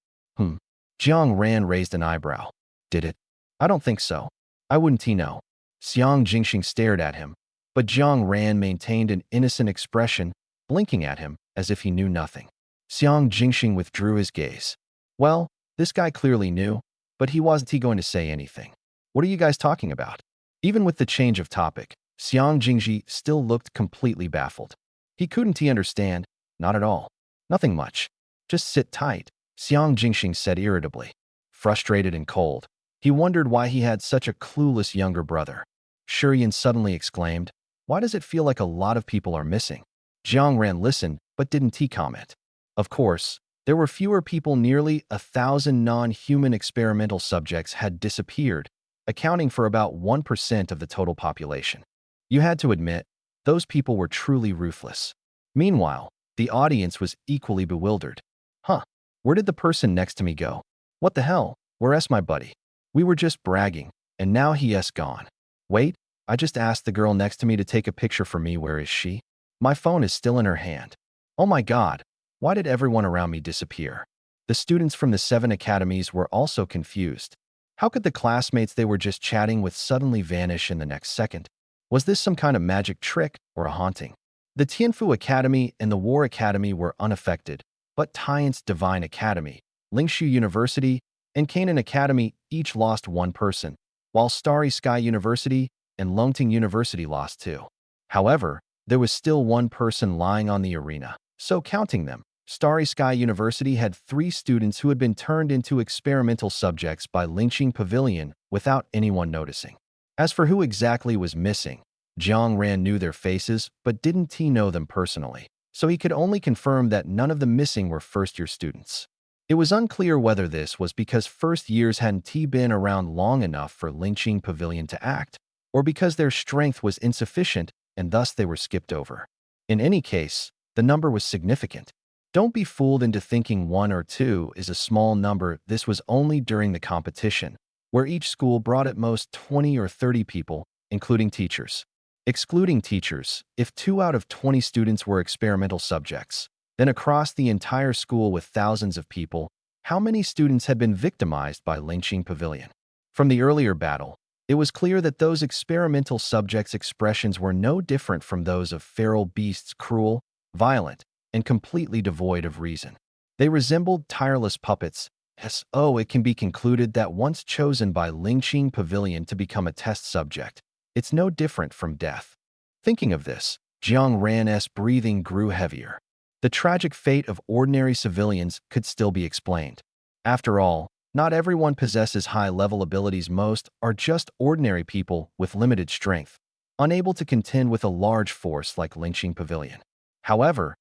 Jiang Ran raised an eyebrow. Did it? I don't think so. I wouldn't know. Xiang Jingxing stared at him, but Jiang Ran maintained an innocent expression, blinking at him as if he knew nothing. Xiang Jingxing withdrew his gaze. Well, this guy clearly knew, but he wasn't going to say anything. What are you guys talking about? Even with the change of topic, Xiang Jingji still looked completely baffled. He couldn't understand. Not at all. Nothing much. Just sit tight, Xiang Jingxing said irritably. Frustrated and cold, he wondered why he had such a clueless younger brother. Shurian suddenly exclaimed, why does it feel like a lot of people are missing? Jiang Ran listened, but didn't comment. Of course, there were fewer people. Nearly 1,000 non-human experimental subjects had disappeared, accounting for about 1% of the total population. You had to admit, those people were truly ruthless. Meanwhile, the audience was equally bewildered. Huh, where did the person next to me go? What the hell? Where's my buddy? We were just bragging, and now he's gone. Wait, I just asked the girl next to me to take a picture for me. Where is she? My phone is still in her hand. Oh my God, why did everyone around me disappear? The students from the 7 academies were also confused. How could the classmates they were just chatting with suddenly vanish in the next second? Was this some kind of magic trick or a haunting? The Tianfu Academy and the War Academy were unaffected, but Tian's Divine Academy, Lingshu University, and Canaan Academy each lost one person, while Starry Sky University and Longting University lost two. However, there was still one person lying on the arena, so counting them, Starry Sky University had 3 students who had been turned into experimental subjects by Lingxing Pavilion without anyone noticing. As for who exactly was missing, Jiang Ran knew their faces but didn't know them personally, so he could only confirm that none of the missing were first-year students. It was unclear whether this was because first years hadn't been around long enough for Lingxing Pavilion to act, or because their strength was insufficient and thus they were skipped over. In any case, the number was significant. Don't be fooled into thinking 1 or 2 is a small number. This was only during the competition, where each school brought at most 20 or 30 people, including teachers. Excluding teachers, if 2 out of 20 students were experimental subjects, then across the entire school with thousands of people, how many students had been victimized by Lingxing Pavilion? From the earlier battle, it was clear that those experimental subjects' expressions were no different from those of feral beasts, cruel, violent, and completely devoid of reason. They resembled tireless puppets. So it can be concluded that once chosen by Lingxing Pavilion to become a test subject, it's no different from death. Thinking of this, Jiang Ran's breathing grew heavier. The tragic fate of ordinary civilians could still be explained. After all, not everyone possesses high-level abilities. Most are just ordinary people with limited strength, unable to contend with a large force like Lingxing Pavilion. However,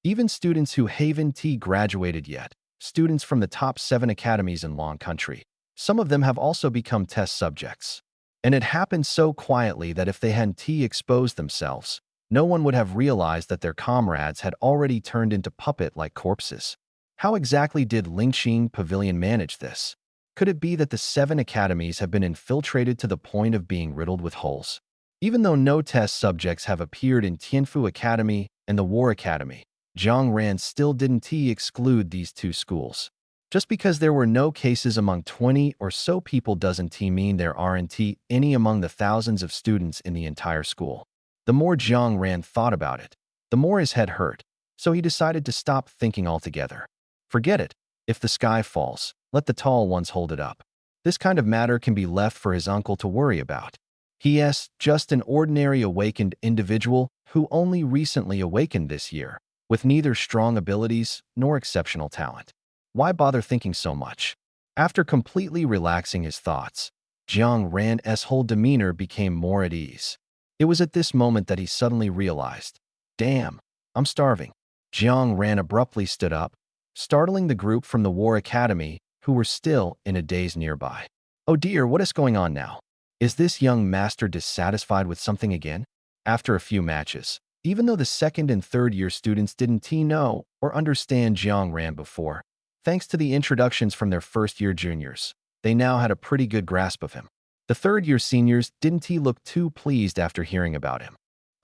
even students who haven't graduated yet, students from the top 7 academies in Long Country, some of them have also become test subjects. And it happened so quietly that if they hadn't exposed themselves, no one would have realized that their comrades had already turned into puppet-like corpses. How exactly did Lingxing Pavilion manage this? Could it be that the 7 academies have been infiltrated to the point of being riddled with holes? Even though no test subjects have appeared in Tianfu Academy and the War Academy, Jiang Ran still didn't exclude these 2 schools. Just because there were no cases among 20 or so people doesn't mean there aren't any among the thousands of students in the entire school. The more Jiang Ran thought about it, the more his head hurt, so he decided to stop thinking altogether. Forget it. If the sky falls, let the tall ones hold it up. This kind of matter can be left for his uncle to worry about. He's just an ordinary awakened individual who only recently awakened this year, with neither strong abilities nor exceptional talent. Why bother thinking so much? After completely relaxing his thoughts, Jiang Ran's whole demeanor became more at ease. It was at this moment that he suddenly realized, damn, I'm starving. Jiang Ran abruptly stood up, startling the group from the War Academy, who were still in a daze nearby. Oh dear, what is going on now? Is this young master dissatisfied with something again? After a few matches, even though the 2nd and 3rd-year students didn't know or understand Jiang Ran before, thanks to the introductions from their first-year juniors, they now had a pretty good grasp of him. The 3rd-year seniors didn't look too pleased after hearing about him.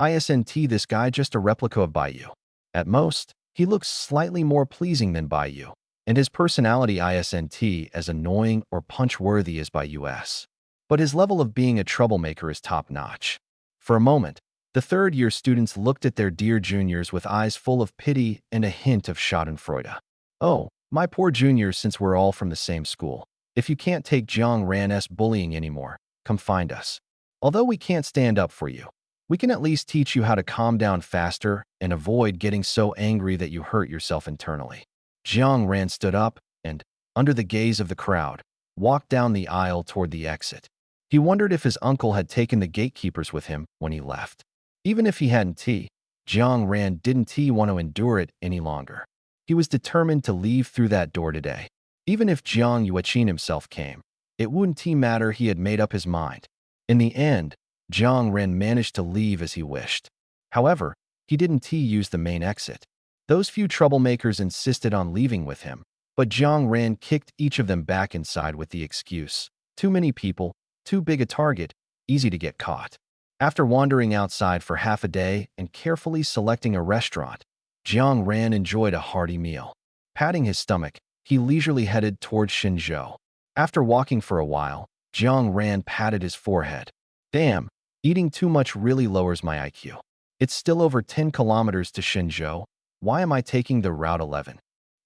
Isn't this guy just a replica of Baiyu? At most, he looks slightly more pleasing than Baiyu, and his personality isn't as annoying or punch-worthy as Baiyu's. But his level of being a troublemaker is top-notch. For a moment, the 3rd-year students looked at their dear juniors with eyes full of pity and a hint of schadenfreude. Oh, my poor juniors, since we're all from the same school. If you can't take Jiang Ran's bullying anymore, come find us. Although we can't stand up for you, we can at least teach you how to calm down faster and avoid getting so angry that you hurt yourself internally. Jiang Ran stood up and, under the gaze of the crowd, walked down the aisle toward the exit. He wondered if his uncle had taken the gatekeepers with him when he left. Even if he hadn't, Jiang Ran didn't want to endure it any longer. He was determined to leave through that door today. Even if Jiang Yuqin himself came, it wouldn't matter. He had made up his mind. In the end, Jiang Ran managed to leave as he wished. However, He didn't use the main exit. Those few troublemakers insisted on leaving with him, but Jiang Ran kicked each of them back inside with the excuse, too many people, too big a target, easy to get caught. After wandering outside for half a day and carefully selecting a restaurant, Jiang Ran enjoyed a hearty meal. Patting his stomach, he leisurely headed towards Shenzhou. After walking for a while, Jiang Ran patted his forehead. Damn, eating too much really lowers my IQ. It's still over 10 kilometers to Shenzhou. Why am I taking the Route 11?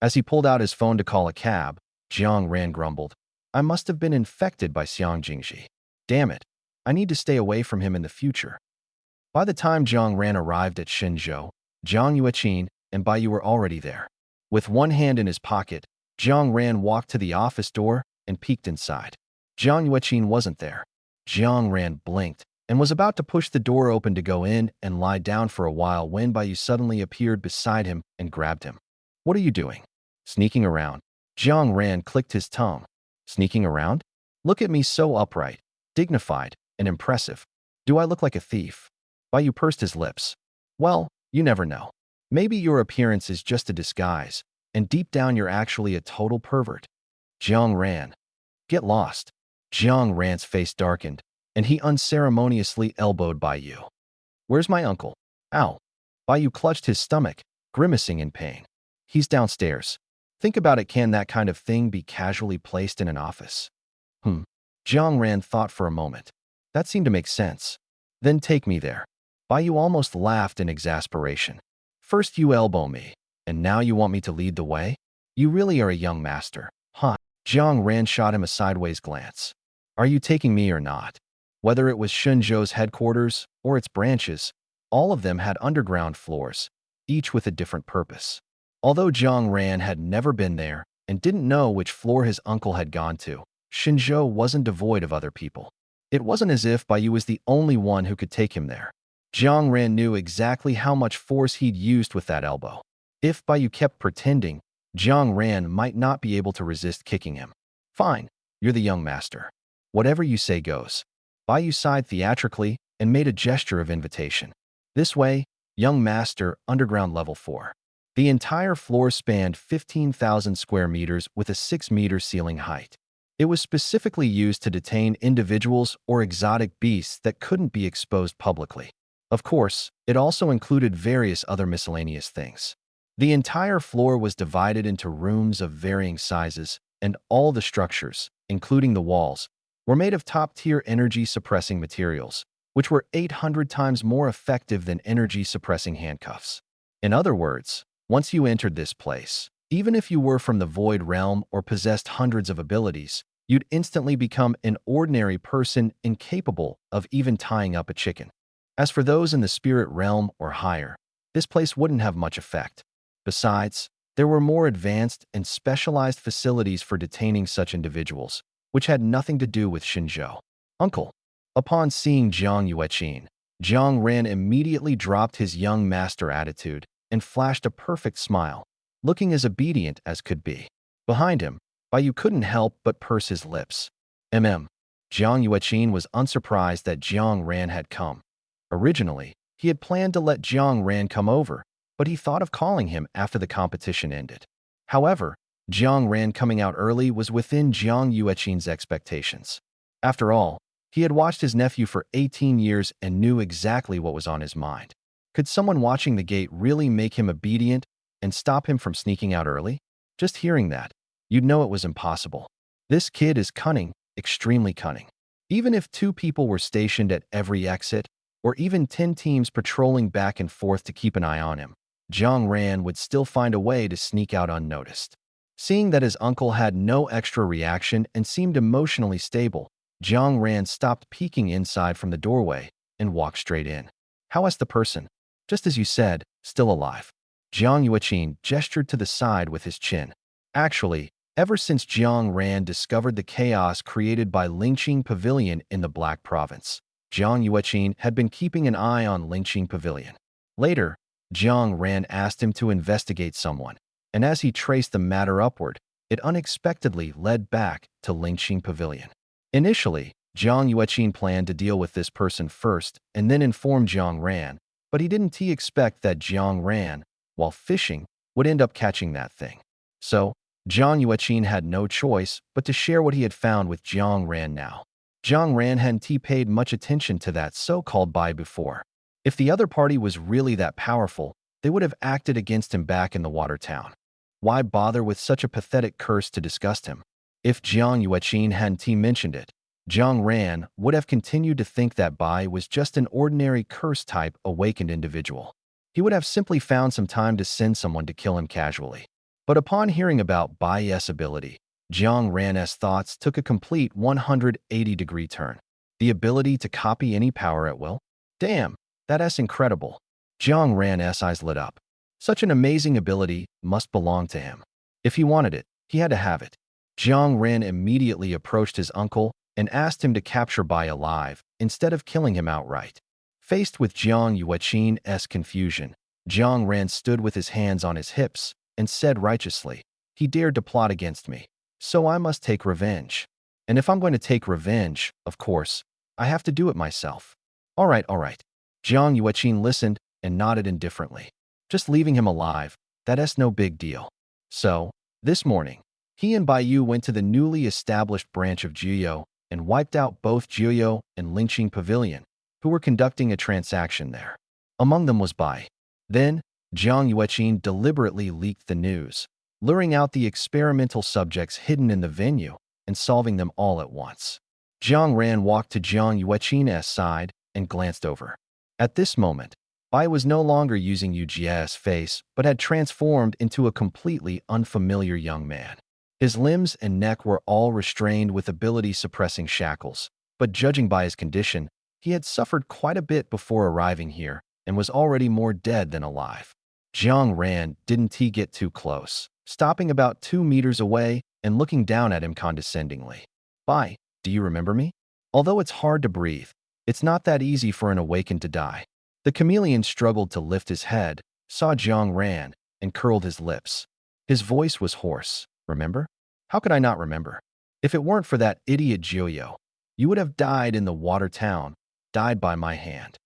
As he pulled out his phone to call a cab, Jiang Ran grumbled, I must have been infected by Xiang Jingji. Damn it, I need to stay away from him in the future. By the time Jiang Ran arrived at Shenzhou, Jiang Yueqin and Bai Yu were already there. With one hand in his pocket, Jiang Ran walked to the office door and peeked inside. Jiang Yueqin wasn't there. Jiang Ran blinked and was about to push the door open to go in and lie down for a while when Bai Yu suddenly appeared beside him and grabbed him. What are you doing? Sneaking around. Jiang Ran clicked his tongue. Sneaking around? Look at me, so upright, dignified, and impressive. Do I look like a thief? Bai Yu pursed his lips. Well, you never know. Maybe your appearance is just a disguise, and deep down you're actually a total pervert. Jiang Ran. Get lost. Jiang Ran's face darkened, and he unceremoniously elbowed Bai Yu. Where's my uncle? Ow. Bai Yu clutched his stomach, grimacing in pain. He's downstairs. Think about it, can that kind of thing be casually placed in an office? Jiang Ran thought for a moment. That seemed to make sense. Then take me there. Bai Yu almost laughed in exasperation. First you elbow me, and now you want me to lead the way? You really are a young master, huh? Jiang Ran shot him a sideways glance. Are you taking me or not? Whether it was Shenzhou's headquarters or its branches, all of them had underground floors, each with a different purpose. Although Jiang Ran had never been there and didn't know which floor his uncle had gone to, Shenzhou wasn't devoid of other people. It wasn't as if Bai Yu was the only one who could take him there. Jiang Ran knew exactly how much force he'd used with that elbow. If Bai Yu kept pretending, Jiang Ran might not be able to resist kicking him. Fine, you're the young master. Whatever you say goes. Bai Yu sighed theatrically and made a gesture of invitation. This way, young master, underground level 4. The entire floor spanned 15,000 square meters with a 6-meter ceiling height. It was specifically used to detain individuals or exotic beasts that couldn't be exposed publicly. Of course, it also included various other miscellaneous things. The entire floor was divided into rooms of varying sizes, and all the structures, including the walls, were made of top-tier energy-suppressing materials, which were 800 times more effective than energy-suppressing handcuffs. In other words, once you entered this place, even if you were from the Void Realm or possessed hundreds of abilities, you'd instantly become an ordinary person incapable of even tying up a chicken. As for those in the Spirit Realm or higher, this place wouldn't have much effect. Besides, there were more advanced and specialized facilities for detaining such individuals, which had nothing to do with Shenzhou. Uncle. Upon seeing Jiang Yueqin, Jiang Ran immediately dropped his young master attitude and flashed a perfect smile, looking as obedient as could be. Behind him, Bai Yu couldn't help but purse his lips. Jiang Yueqin was unsurprised that Jiang Ran had come. Originally, he had planned to let Jiang Ran come over, but he thought of calling him after the competition ended. However, Jiang Ran coming out early was within Jiang Yueqin's expectations. After all, he had watched his nephew for 18 years and knew exactly what was on his mind. Could someone watching the gate really make him obedient and stop him from sneaking out early? Just hearing that, you'd know it was impossible. This kid is cunning, extremely cunning. Even if 2 people were stationed at every exit, or even 10 teams patrolling back and forth to keep an eye on him, Jiang Ran would still find a way to sneak out unnoticed. Seeing that his uncle had no extra reaction and seemed emotionally stable, Jiang Ran stopped peeking inside from the doorway and walked straight in. How is the person? Just as you said, still alive. Jiang Yueqin gestured to the side with his chin. Actually, ever since Jiang Ran discovered the chaos created by Lingqing Pavilion in the Black Province, Jiang Yueqin had been keeping an eye on Lingqing Pavilion. Later, Jiang Ran asked him to investigate someone, and as he traced the matter upward, it unexpectedly led back to Lingqing Pavilion. Initially, Jiang Yueqin planned to deal with this person first and then inform Jiang Ran, But he didn't expect that Jiang Ran, while fishing, would end up catching that thing. So, Jiang Yueqin had no choice but to share what he had found with Jiang Ran now. Jiang Ran hadn't paid much attention to that so-called bai before. If the other party was really that powerful, they would have acted against him back in the water town. Why bother with such a pathetic curse to disgust him? If Jiang Yueqin hadn't mentioned it, Jiang Ran would have continued to think that Bai was just an ordinary curse-type awakened individual. He would have simply found some time to send someone to kill him casually. But upon hearing about Bai's ability, Jiang Ran's thoughts took a complete 180-degree turn. The ability to copy any power at will? Damn, that's incredible. Jiang Ran's eyes lit up. Such an amazing ability must belong to him. If he wanted it, he had to have it. Jiang Ran immediately approached his uncle and asked him to capture Bai alive instead of killing him outright. Faced with Jiang Yueqin's confusion, Jiang Ran stood with his hands on his hips and said righteously, "He dared to plot against me, so I must take revenge. And if I'm going to take revenge, of course, I have to do it myself." All right. Jiang Yueqin listened and nodded indifferently. Just leaving him alive, that's no big deal. So, this morning, he and Baiyu went to the newly established branch of Jiuyou and wiped out both Jiuyou and Lingqing Pavilion, who were conducting a transaction there. Among them was Bai. Then, Jiang Yueqin deliberately leaked the news, luring out the experimental subjects hidden in the venue and solving them all at once. Jiang Ran walked to Jiang Yueqin's side and glanced over. At this moment, Bai was no longer using Yu Jie's face but had transformed into a completely unfamiliar young man. His limbs and neck were all restrained with ability-suppressing shackles, but judging by his condition, he had suffered quite a bit before arriving here and was already more dead than alive. Jiang Ran didn't get too close, stopping about 2 meters away and looking down at him condescendingly. "Bai, do you remember me? Although it's hard to breathe, it's not that easy for an awakened to die." The chameleon struggled to lift his head, saw Jiang Ran, and curled his lips. His voice was hoarse. "Remember? How could I not remember? If it weren't for that idiot Jiuyou, you would have died in the water town, died by my hand."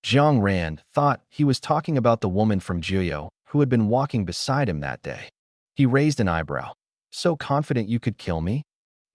Jiang Ran thought he was talking about the woman from Jiuyou who had been walking beside him that day. He raised an eyebrow. "So confident you could kill me?"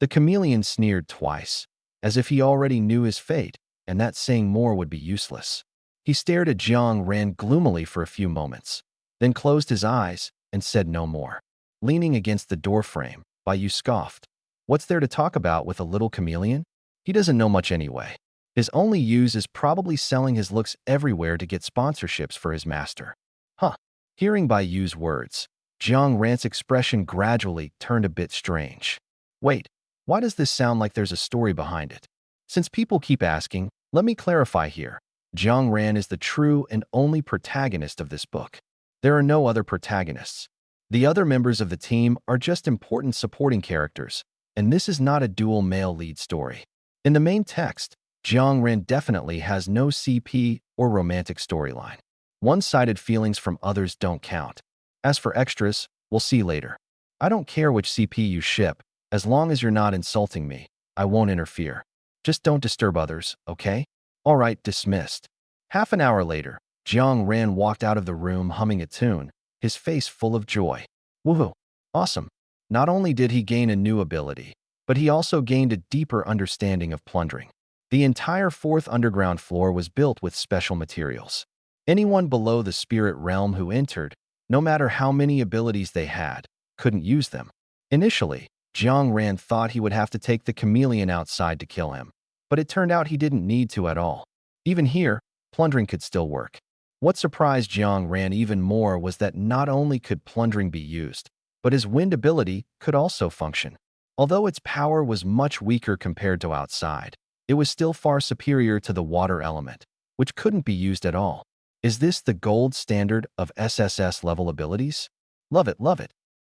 The chameleon sneered twice, as if he already knew his fate, and that saying more would be useless. He stared at Jiang Ran gloomily for a few moments, then closed his eyes and said no more. Leaning against the doorframe, Baiyu scoffed. "What's there to talk about with a little chameleon? He doesn't know much anyway. His only use is probably selling his looks everywhere to get sponsorships for his master." Huh. Hearing Baiyu's words, Jiang Ran's expression gradually turned a bit strange. "Wait, why does this sound like there's a story behind it? Since people keep asking, let me clarify here. Jiang Ran is the true and only protagonist of this book. There are no other protagonists. The other members of the team are just important supporting characters, and this is not a dual male lead story. In the main text, Jiang Ran definitely has no CP or romantic storyline. One-sided feelings from others don't count. As for extras, we'll see later. I don't care which CP you ship, as long as you're not insulting me. I won't interfere. Just don't disturb others, okay? All right, dismissed. Half an hour later, Jiang Ran walked out of the room humming a tune, his face full of joy. Woohoo! Awesome! Not only did he gain a new ability, but he also gained a deeper understanding of plundering. The entire 4th underground floor was built with special materials. Anyone below the spirit realm who entered, no matter how many abilities they had, couldn't use them. Initially, Jiang Ran thought he would have to take the chameleon outside to kill him, but it turned out he didn't need to at all. Even here, plundering could still work. What surprised Jiang Ran even more was that not only could plundering be used, but his wind ability could also function. Although its power was much weaker compared to outside, it was still far superior to the water element, which couldn't be used at all. Is this the gold standard of SSS level abilities? Love it, love it.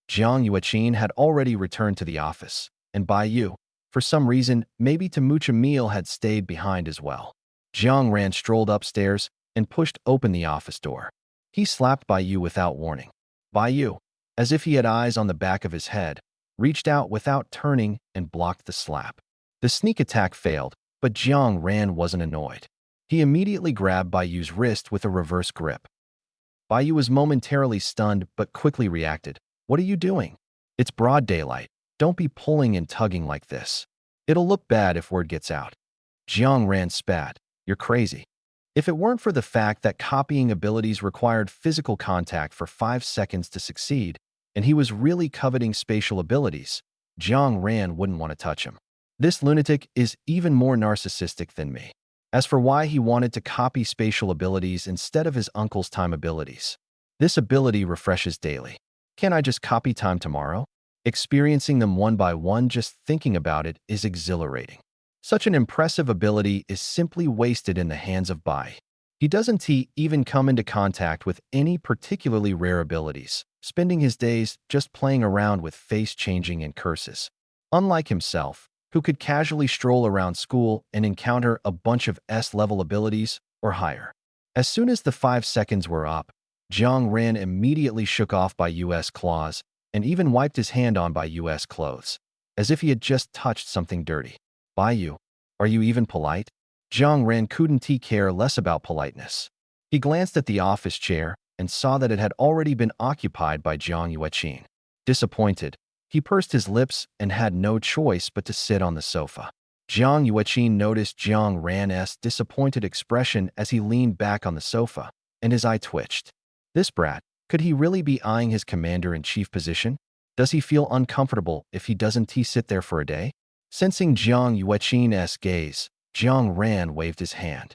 Jiang Yueqin had already returned to the office, and Baiyu, for some reason, maybe to mooch a meal, had stayed behind as well. Jiang Ran strolled upstairs and pushed open the office door. He slapped Baiyu without warning. Baiyu, as if he had eyes on the back of his head, reached out without turning and blocked the slap. The sneak attack failed, but Jiang Ran wasn't annoyed. He immediately grabbed Bayu's wrist with a reverse grip. Bayu was momentarily stunned but quickly reacted. What are you doing? It's broad daylight. Don't be pulling and tugging like this. It'll look bad if word gets out. Jiang Ran spat. You're crazy. If it weren't for the fact that copying abilities required physical contact for 5 seconds to succeed, and he was really coveting spatial abilities, Jiang Ran wouldn't want to touch him. This lunatic is even more narcissistic than me. As for why he wanted to copy spatial abilities instead of his uncle's time abilities. This ability refreshes daily. Can't I just copy time tomorrow? Experiencing them one by one, just thinking about it, is exhilarating. Such an impressive ability is simply wasted in the hands of Bai. He doesn't even come into contact with any particularly rare abilities, spending his days just playing around with face-changing and curses. Unlike himself, who could casually stroll around school and encounter a bunch of S-level abilities or higher. As soon as the 5 seconds were up, Jiang Ran immediately shook off Bayu's claws and even wiped his hand on Bayu's clothes, as if he had just touched something dirty. Bayu, are you even polite? Jiang Ran couldn't care less about politeness. He glanced at the office chair and saw that it had already been occupied by Jiang Yueqin. Disappointed, he pursed his lips and had no choice but to sit on the sofa. Jiang Yueqin noticed Jiang Ran's disappointed expression as he leaned back on the sofa, and his eye twitched. This brat, could he really be eyeing his commander-in-chief position? Does he feel uncomfortable if he doesn't sit there for a day? Sensing Jiang Yueqin's gaze, Jiang Ran waved his hand.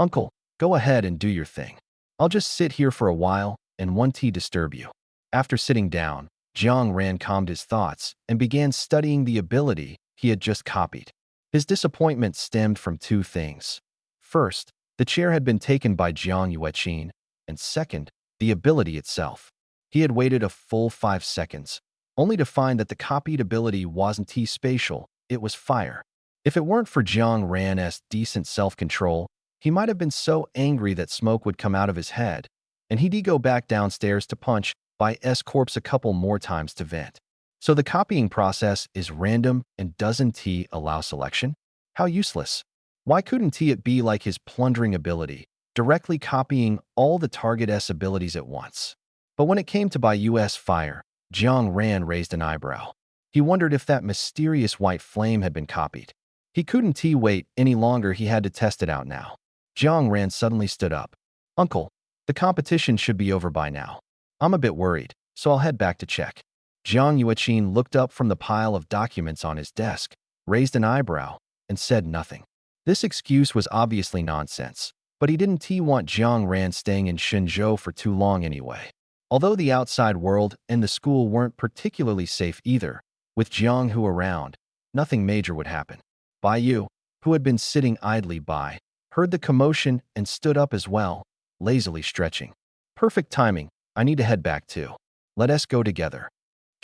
Uncle, go ahead and do your thing. I'll just sit here for a while and won't disturb you. After sitting down, Jiang Ran calmed his thoughts and began studying the ability he had just copied. His disappointment stemmed from 2 things. First, the chair had been taken by Jiang Yueqin, and second, the ability itself. He had waited a full 5 seconds, only to find that the copied ability wasn't spatial, it was fire. If it weren't for Jiang Ran's decent self-control, he might have been so angry that smoke would come out of his head, and he'd go back downstairs to punch Bai's corpse a couple more times to vent. So the copying process is random and doesn't allow selection? How useless. Why couldn't it be like his plundering ability, directly copying all the target's abilities at once? But when it came to Bayu's fire, Jiang Ran raised an eyebrow. He wondered if that mysterious white flame had been copied. He couldn't wait any longer, he had to test it out now. Jiang Ran suddenly stood up. Uncle, the competition should be over by now. I'm a bit worried, so I'll head back to check. Jiang Yueqin looked up from the pile of documents on his desk, raised an eyebrow, and said nothing. This excuse was obviously nonsense, but he didn't want Jiang Ran staying in Shenzhou for too long anyway. Although the outside world and the school weren't particularly safe either, with Jiang Hu around, nothing major would happen. Bayu, who had been sitting idly by, heard the commotion and stood up as well, lazily stretching. Perfect timing, I need to head back too. Let us go together.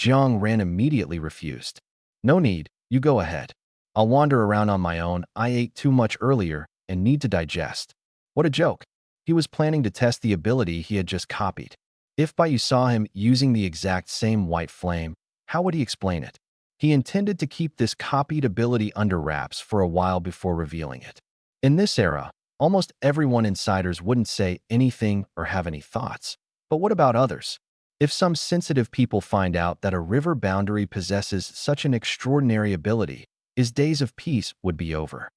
Jiang Ran immediately refused. No need, you go ahead. I'll wander around on my own, I ate too much earlier and need to digest. What a joke. He was planning to test the ability he had just copied. If Bayu saw him using the exact same white flame, how would he explain it? He intended to keep this copied ability under wraps for a while before revealing it. In this era, almost everyone insiders wouldn't say anything or have any thoughts. But what about others? If some sensitive people find out that a river boundary possesses such an extraordinary ability, his days of peace would be over.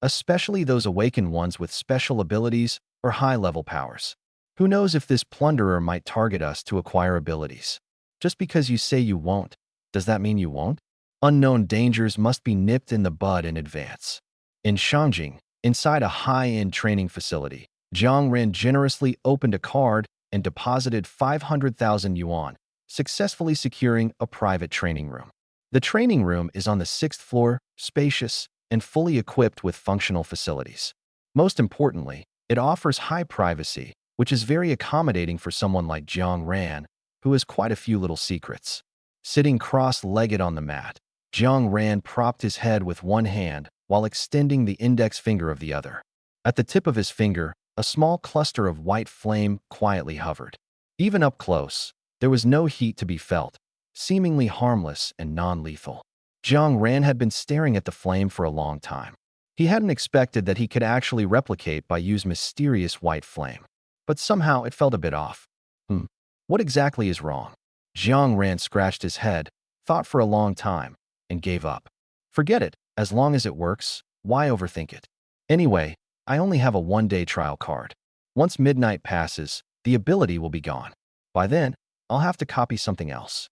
Especially those awakened ones with special abilities or high-level powers. Who knows if this plunderer might target us to acquire abilities? Just because you say you won't, does that mean you won't? Unknown dangers must be nipped in the bud in advance. In Shangjing, inside a high-end training facility, Jiang Ran generously opened a card and deposited 500,000 yuan, successfully securing a private training room. The training room is on the 6th floor, spacious, and fully equipped with functional facilities. Most importantly, it offers high privacy, which is very accommodating for someone like Jiang Ran, who has quite a few little secrets. Sitting cross-legged on the mat, Jiang Ran propped his head with one hand while extending the index finger of the other. At the tip of his finger, a small cluster of white flame quietly hovered. Even up close, there was no heat to be felt, seemingly harmless and non-lethal. Jiang Ran had been staring at the flame for a long time. He hadn't expected that he could actually replicate by use mysterious white flame. But somehow it felt a bit off. What exactly is wrong? Jiang Ran scratched his head, thought for a long time, and gave up. Forget it, as long as it works, why overthink it? Anyway, I only have a one-day trial card. Once midnight passes, the ability will be gone. By then, I'll have to copy something else.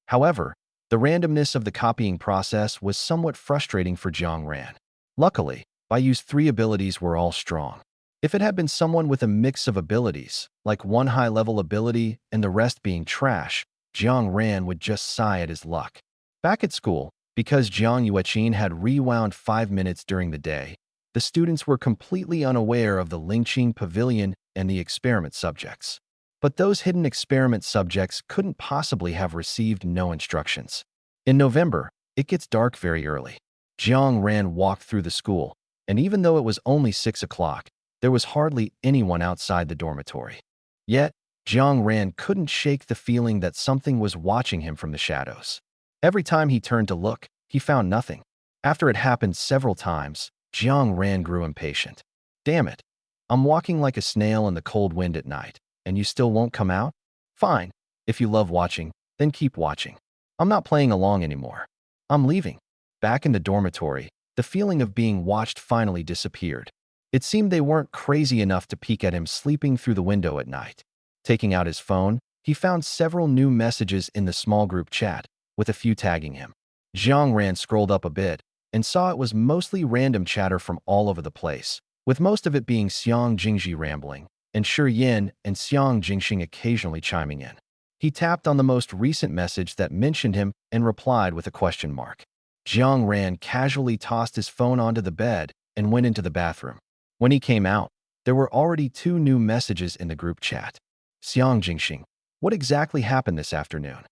However, the randomness of the copying process was somewhat frustrating for Jiang Ran. Luckily, Baiju's 3 abilities were all strong. If it had been someone with a mix of abilities, like one high-level ability and the rest being trash, Jiang Ran would just sigh at his luck. Back at school, because Jiang Yueqin had rewound 5 minutes during the day, the students were completely unaware of the Lingqing Pavilion and the experiment subjects. But those hidden experiment subjects couldn't possibly have received no instructions. In November, it gets dark very early. Jiang Ran walked through the school, and even though it was only 6 o'clock, there was hardly anyone outside the dormitory. Yet, Jiang Ran couldn't shake the feeling that something was watching him from the shadows. Every time he turned to look, he found nothing. After it happened several times, Jiang Ran grew impatient. Damn it. I'm walking like a snail in the cold wind at night, and you still won't come out? Fine. If you love watching, then keep watching. I'm not playing along anymore. I'm leaving. Back in the dormitory, the feeling of being watched finally disappeared. It seemed they weren't crazy enough to peek at him sleeping through the window at night. Taking out his phone, he found several new messages in the small group chat, with a few tagging him. Jiang Ran scrolled up a bit and saw it was mostly random chatter from all over the place, with most of it being Xiang Jingji rambling, and Shi Yin and Xiang Jingxing occasionally chiming in. He tapped on the most recent message that mentioned him and replied with a question mark. Jiang Ran casually tossed his phone onto the bed and went into the bathroom. When he came out, there were already 2 new messages in the group chat. Xiang Jingxing, what exactly happened this afternoon?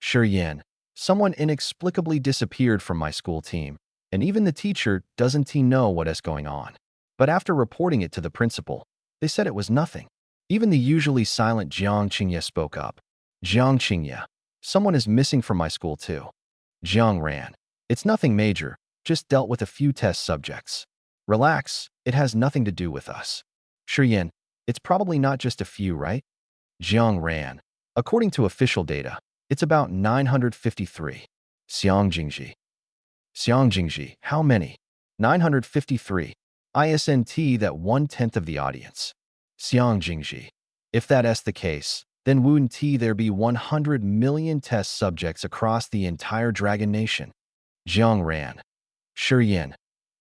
Shi Yin, someone inexplicably disappeared from my school team, and even the teacher doesn't know what is going on. But after reporting it to the principal, they said it was nothing. Even the usually silent Jiang Qingye spoke up. Jiang Qingye, someone is missing from my school too. Jiang Ran, it's nothing major, just dealt with a few test subjects. Relax, it has nothing to do with us. Shi Yin, it's probably not just a few, right? Jiang Ran, according to official data, it's about 953. Xiang Jingji. Xiang Jingji, how many? 953. ISNT that 1/10 of the audience. Xiang Jingji. If that's the case, then wouldn't there be 100 million test subjects across the entire Dragon Nation? Jiang Ran. Shi Yin.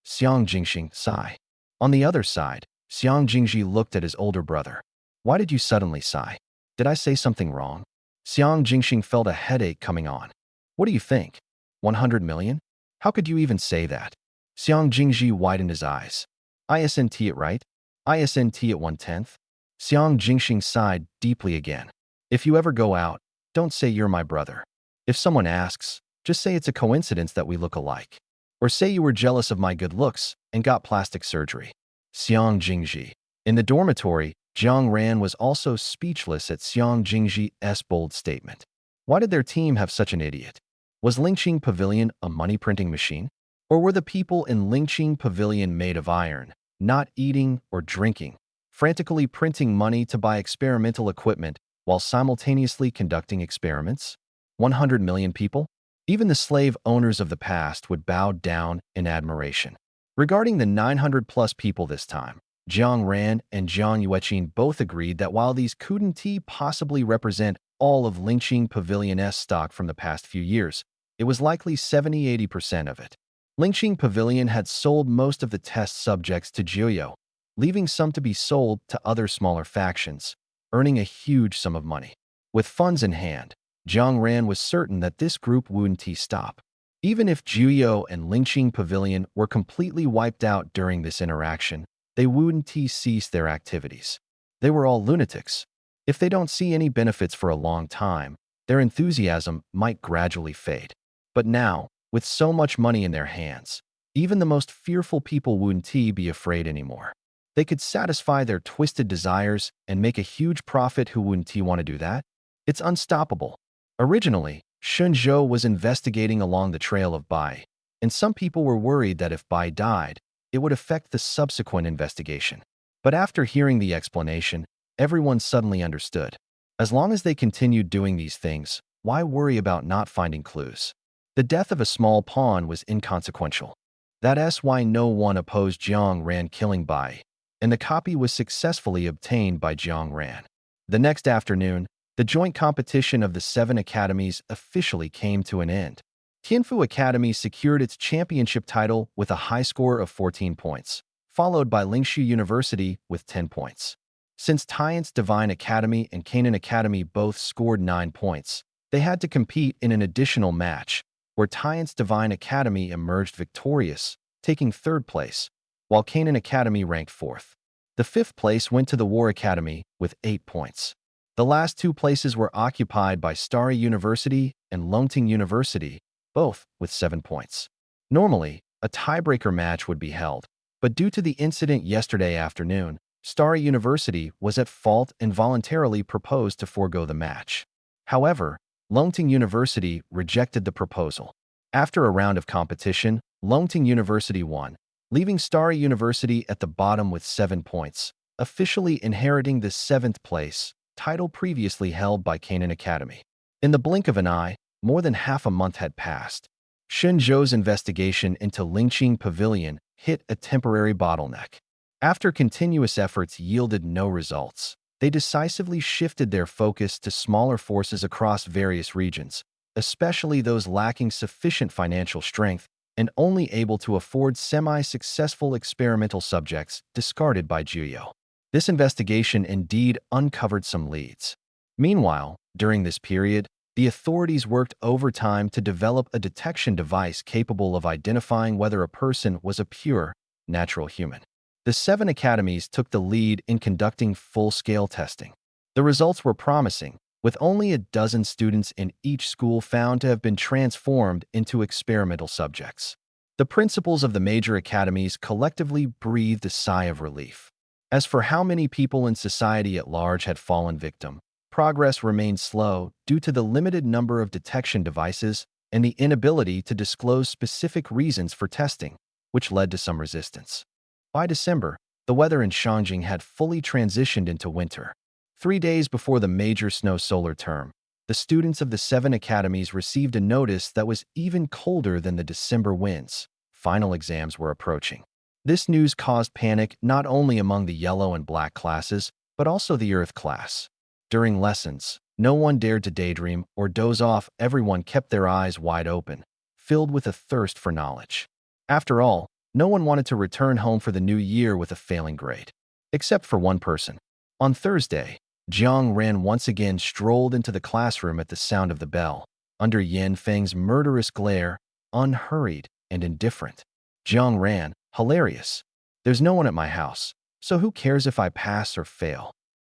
Xiang Jingxing, sigh. On the other side, Xiang Jingji looked at his older brother. Why did you suddenly sigh? Did I say something wrong? Xiang Jingxing felt a headache coming on. What do you think? 100 million? How could you even say that? Xiang Jingji widened his eyes. ISNT it right? ISNT at 1/10? Xiang Jingxing sighed deeply again. If you ever go out, don't say you're my brother. If someone asks, just say it's a coincidence that we look alike. Or say you were jealous of my good looks and got plastic surgery. Xiang Jingji. In the dormitory, Jiang Ran was also speechless at Xiang Jingji's bold statement. Why did their team have such an idiot? Was Lingqing Pavilion a money-printing machine? Or were the people in Lingqing Pavilion made of iron, not eating or drinking, frantically printing money to buy experimental equipment while simultaneously conducting experiments? 100 million people? Even the slave owners of the past would bow down in admiration. Regarding the 900-plus people this time, Jiang Ran and Jiang Yueqin both agreed that while these couldn't possibly represent all of Lingqing Pavilion's stock from the past few years, it was likely 70–80% of it. Lingqing Pavilion had sold most of the test subjects to Jiuyou, leaving some to be sold to other smaller factions, earning a huge sum of money. With funds in hand, Jiang Ran was certain that this group wouldn't stop. Even if Jiuyou and Lingqing Pavilion were completely wiped out during this interaction, they wouldn't cease their activities. They were all lunatics. If they don't see any benefits for a long time, their enthusiasm might gradually fade. But now, with so much money in their hands, even the most fearful people wouldn't be afraid anymore. They could satisfy their twisted desires and make a huge profit. Who wouldn't want to do that? It's unstoppable. Originally, Shenzhou was investigating along the trail of Bai, and some people were worried that if Bai died, it would affect the subsequent investigation. But after hearing the explanation, everyone suddenly understood. As long as they continued doing these things, why worry about not finding clues? The death of a small pawn was inconsequential. That's why no one opposed Jiang Ran killing Bai, and the copy was successfully obtained by Jiang Ran. The next afternoon, the joint competition of the 7 academies officially came to an end. Tianfu Academy secured its championship title with a high score of 14 points, followed by Lingshu University with 10 points. Since Tian's Divine Academy and Canaan Academy both scored 9 points, they had to compete in an additional match, where Tian's Divine Academy emerged victorious, taking 3rd place, while Canaan Academy ranked 4th. The 5th place went to the War Academy with 8 points. The last 2 places were occupied by Starry University and Longting University, both with 7 points. Normally, a tiebreaker match would be held, but due to the incident yesterday afternoon, Starry University was at fault and voluntarily proposed to forego the match. However, Longting University rejected the proposal. After a round of competition, Longting University won, leaving Starry University at the bottom with 7 points, officially inheriting the 7th place, title previously held by Canaan Academy. In the blink of an eye, more than half a month had passed. Shenzhou's investigation into Lingqing Pavilion hit a temporary bottleneck. After continuous efforts yielded no results, they decisively shifted their focus to smaller forces across various regions, especially those lacking sufficient financial strength and only able to afford semi-successful experimental subjects discarded by Juyo. This investigation indeed uncovered some leads. Meanwhile, during this period, the authorities worked overtime to develop a detection device capable of identifying whether a person was a pure, natural human. The 7 academies took the lead in conducting full-scale testing. The results were promising, with only a dozen students in each school found to have been transformed into experimental subjects. The principals of the major academies collectively breathed a sigh of relief. As for how many people in society at large had fallen victim, progress remained slow due to the limited number of detection devices and the inability to disclose specific reasons for testing, which led to some resistance. By December, the weather in Shangjing had fully transitioned into winter. 3 days before the major snow solar term, the students of the 7 academies received a notice that was even colder than the December winds. Final exams were approaching. This news caused panic not only among the yellow and black classes, but also the earth class. During lessons, no one dared to daydream or doze off. Everyone kept their eyes wide open, filled with a thirst for knowledge. After all, no one wanted to return home for the new year with a failing grade. Except for one person. On Thursday, Jiang Ran once again strolled into the classroom at the sound of the bell, under Yan Feng's murderous glare, unhurried and indifferent. Jiang Ran, hilarious. There's no one at my house, so who cares if I pass or fail?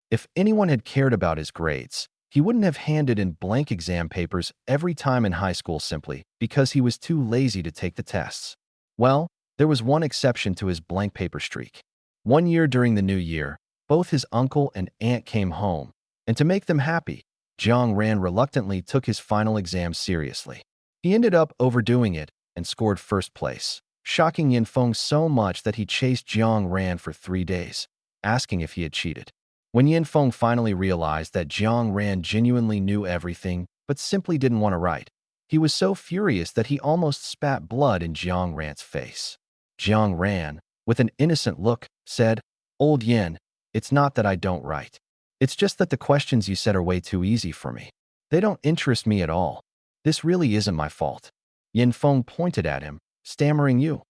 If anyone had cared about his grades, he wouldn't have handed in blank exam papers every time in high school simply because he was too lazy to take the tests. Well, there was one exception to his blank paper streak. One year during the new year, both his uncle and aunt came home, and to make them happy, Jiang Ran reluctantly took his final exam seriously. He ended up overdoing it and scored 1st place, shocking Yin Feng so much that he chased Jiang Ran for 3 days, asking if he had cheated. When Yin Feng finally realized that Jiang Ran genuinely knew everything but simply didn't want to write, he was so furious that he almost spat blood in Jiang Ran's face. Jiang Ran, with an innocent look, said, "Old Yin, it's not that I don't write. It's just that the questions you said are way too easy for me. They don't interest me at all. This really isn't my fault." Yin Feng pointed at him, stammering you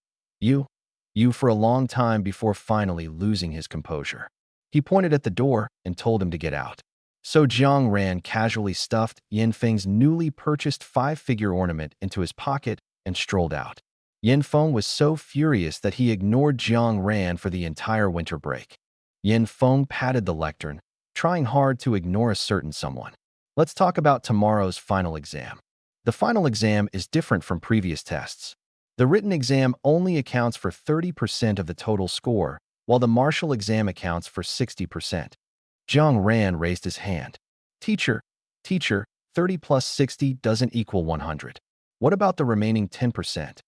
for a long time before finally losing his composure. He pointed at the door and told him to get out. So Jiang Ran casually stuffed Yin Feng's newly purchased 5-figure ornament into his pocket and strolled out. Yin Feng was so furious that he ignored Jiang Ran for the entire winter break. Yin Feng patted the lectern, trying hard to ignore a certain someone. Let's talk about tomorrow's final exam. The final exam is different from previous tests. The written exam only accounts for 30% of the total score, while the martial exam accounts for 60%. Jiang Ran raised his hand. Teacher, 30 plus 60 doesn't equal 100. What about the remaining 10%?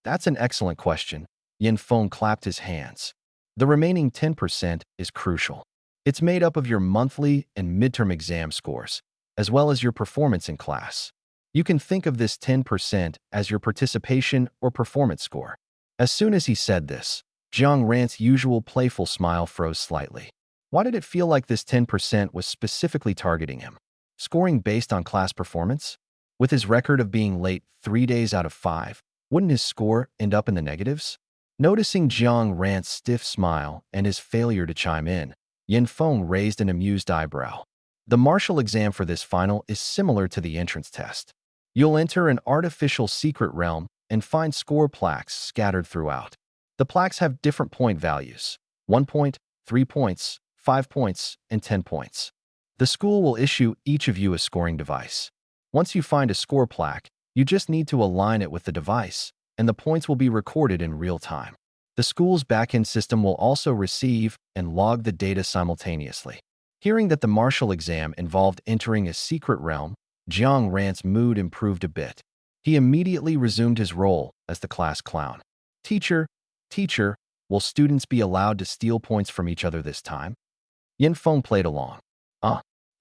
That's an excellent question. Yin Feng clapped his hands. The remaining 10% is crucial. It's made up of your monthly and midterm exam scores, as well as your performance in class. You can think of this 10% as your participation or performance score. As soon as he said this, Jiang Ran's usual playful smile froze slightly. Why did it feel like this 10% was specifically targeting him? Scoring based on class performance? With his record of being late 3 days out of 5, wouldn't his score end up in the negatives? Noticing Jiang Ran's stiff smile and his failure to chime in, Yin Feng raised an amused eyebrow. The martial exam for this final is similar to the entrance test. You'll enter an artificial secret realm and find score plaques scattered throughout. The plaques have different point values: 1 point, 3 points, 5 points, and 10 points. The school will issue each of you a scoring device. Once you find a score plaque, you just need to align it with the device, and the points will be recorded in real time. The school's backend system will also receive and log the data simultaneously. Hearing that the martial exam involved entering a secret realm, Jiang Ran's mood improved a bit. He immediately resumed his role as the class clown. Teacher, will students be allowed to steal points from each other this time? Yin Feng played along.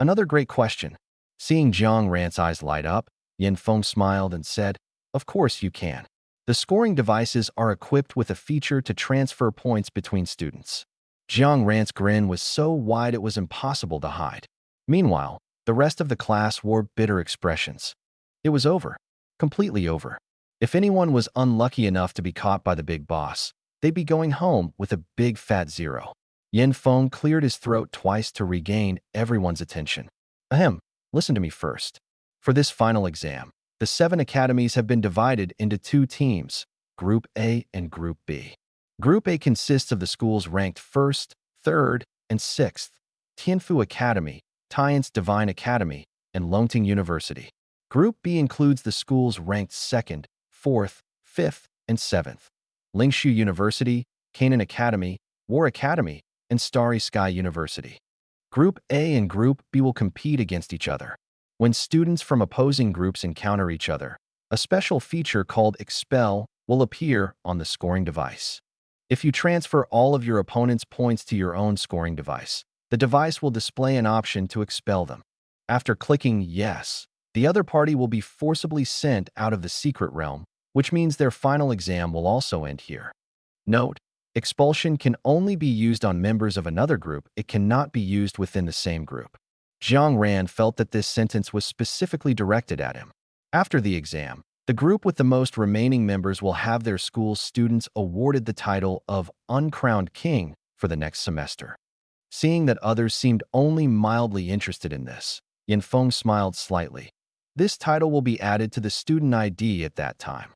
Another great question. Seeing Jiang Ran's eyes light up, Yin Feng smiled and said, "Of course you can. The scoring devices are equipped with a feature to transfer points between students." Jiang Ran's grin was so wide it was impossible to hide. Meanwhile, the rest of the class wore bitter expressions. It was over. Completely over. If anyone was unlucky enough to be caught by the big boss, they'd be going home with a big fat 0. Yin Feng cleared his throat twice to regain everyone's attention. Ahem, listen to me first. For this final exam, the 7 academies have been divided into 2 teams, Group A and Group B. Group A consists of the schools ranked 1st, 3rd, and 6th, Tianfu Academy, Tian's Divine Academy, and Longting University. Group B includes the schools ranked 2nd, 4th, 5th, and 7th, Lingshu University, Canaan Academy, War Academy, and Starry Sky University. Group A and Group B will compete against each other. When students from opposing groups encounter each other, a special feature called Expel will appear on the scoring device. If you transfer all of your opponent's points to your own scoring device, the device will display an option to expel them. After clicking Yes, the other party will be forcibly sent out of the secret realm, which means their final exam will also end here. Note: expulsion can only be used on members of another group. It cannot be used within the same group. Jiang Ran felt that this sentence was specifically directed at him. After the exam, the group with the most remaining members will have their school's students awarded the title of Uncrowned King for the next semester. Seeing that others seemed only mildly interested in this, Yin Feng smiled slightly. This title will be added to the student ID at that time.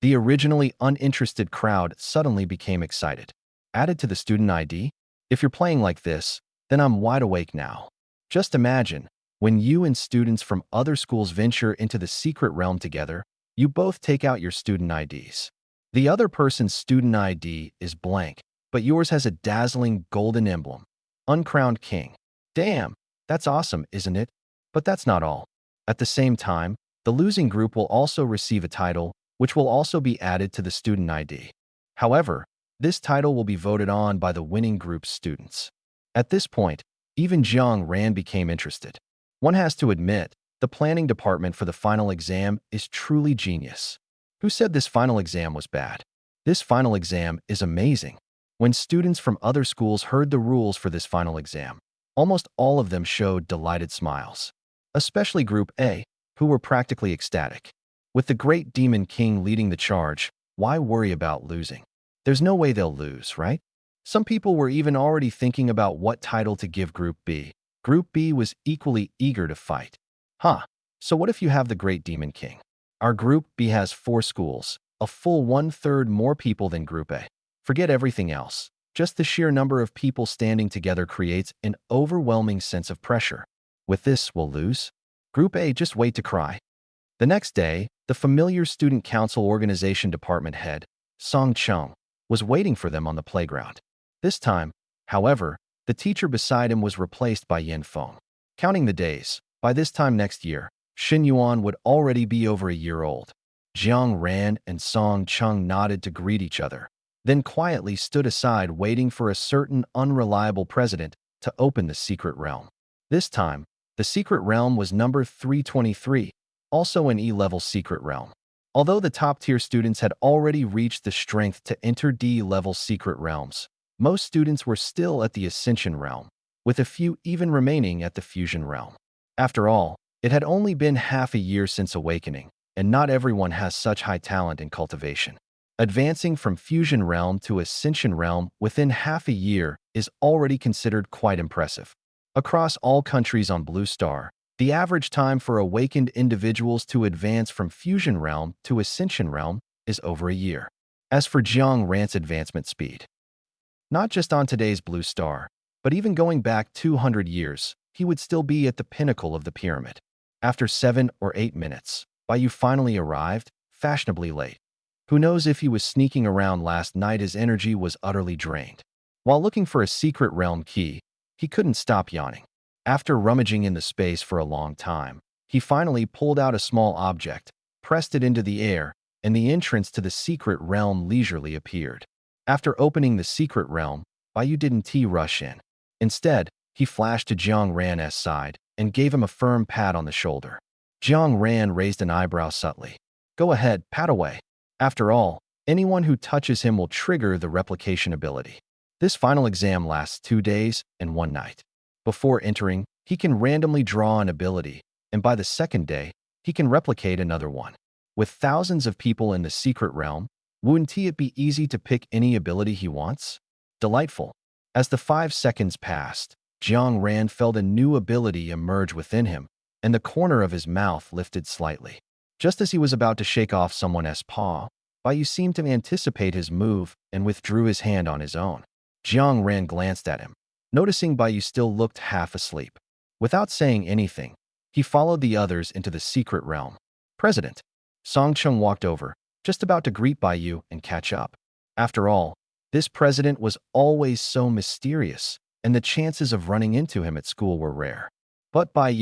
The originally uninterested crowd suddenly became excited. Added to the student ID? If you're playing like this, then I'm wide awake now. Just imagine, when you and students from other schools venture into the secret realm together, you both take out your student IDs. The other person's student ID is blank, but yours has a dazzling golden emblem. Uncrowned King. Damn, that's awesome, isn't it? But that's not all. At the same time, the losing group will also receive a title, which will also be added to the student ID. However, this title will be voted on by the winning group's students. At this point, even Jiang Ran became interested. One has to admit, the planning department for the final exam is truly genius. Who said this final exam was bad? This final exam is amazing. When students from other schools heard the rules for this final exam, almost all of them showed delighted smiles. Especially Group A, who were practically ecstatic. With the Great Demon King leading the charge, why worry about losing? There's no way they'll lose, right? Some people were even already thinking about what title to give Group B. Group B was equally eager to fight. So what if you have the Great Demon King? Our Group B has 4 schools, a full 1/3 more people than Group A. Forget everything else. Just the sheer number of people standing together creates an overwhelming sense of pressure. With this, we'll lose. Group A, just wait to cry. The next day, the familiar Student Council Organization Department head, Song Chung, was waiting for them on the playground. This time, however, the teacher beside him was replaced by Yin Feng. Counting the days, by this time next year, Xin Yuan would already be over a year old. Jiang Ran and Song Chung nodded to greet each other, then quietly stood aside waiting for a certain unreliable president to open the secret realm. This time, the secret realm was number 323, also an E-level secret realm. Although the top-tier students had already reached the strength to enter D-level secret realms, most students were still at the Ascension realm, with a few even remaining at the Fusion realm. After all, it had only been half a year since awakening, and not everyone has such high talent in cultivation. Advancing from Fusion realm to Ascension realm within half a year is already considered quite impressive. Across all countries on Blue Star, the average time for awakened individuals to advance from Fusion realm to Ascension realm is over a year. As for Jiang Ran's advancement speed, not just on today's Blue Star, but even going back 200 years, he would still be at the pinnacle of the pyramid. After 7 or 8 minutes, Bai finally arrived, fashionably late. Who knows if he was sneaking around last night, his energy was utterly drained. While looking for a secret realm key, he couldn't stop yawning. After rummaging in the space for a long time, he finally pulled out a small object, pressed it into the air, and the entrance to the secret realm leisurely appeared. After opening the secret realm, Bai didn't rush in. Instead, he flashed to Jiang Ran's side and gave him a firm pat on the shoulder. Jiang Ran raised an eyebrow subtly. Go ahead, pat away. After all, anyone who touches him will trigger the replication ability. This final exam lasts 2 days and 1 night. Before entering, he can randomly draw an ability, and by the second day, he can replicate another one. With thousands of people in the secret realm, wouldn't it be easy to pick any ability he wants? Delightful. As the 5 seconds passed, Jiang Ran felt a new ability emerge within him, and the corner of his mouth lifted slightly. Just as he was about to shake off someone's paw, Bai seemed to anticipate his move and withdrew his hand on his own. Jiang Ran glanced at him, noticing Bai still looked half asleep. Without saying anything, he followed the others into the secret realm. President Song Chung walked over, just about to greet Bai and catch up. After all, this president was always so mysterious, and the chances of running into him at school were rare. But Bai,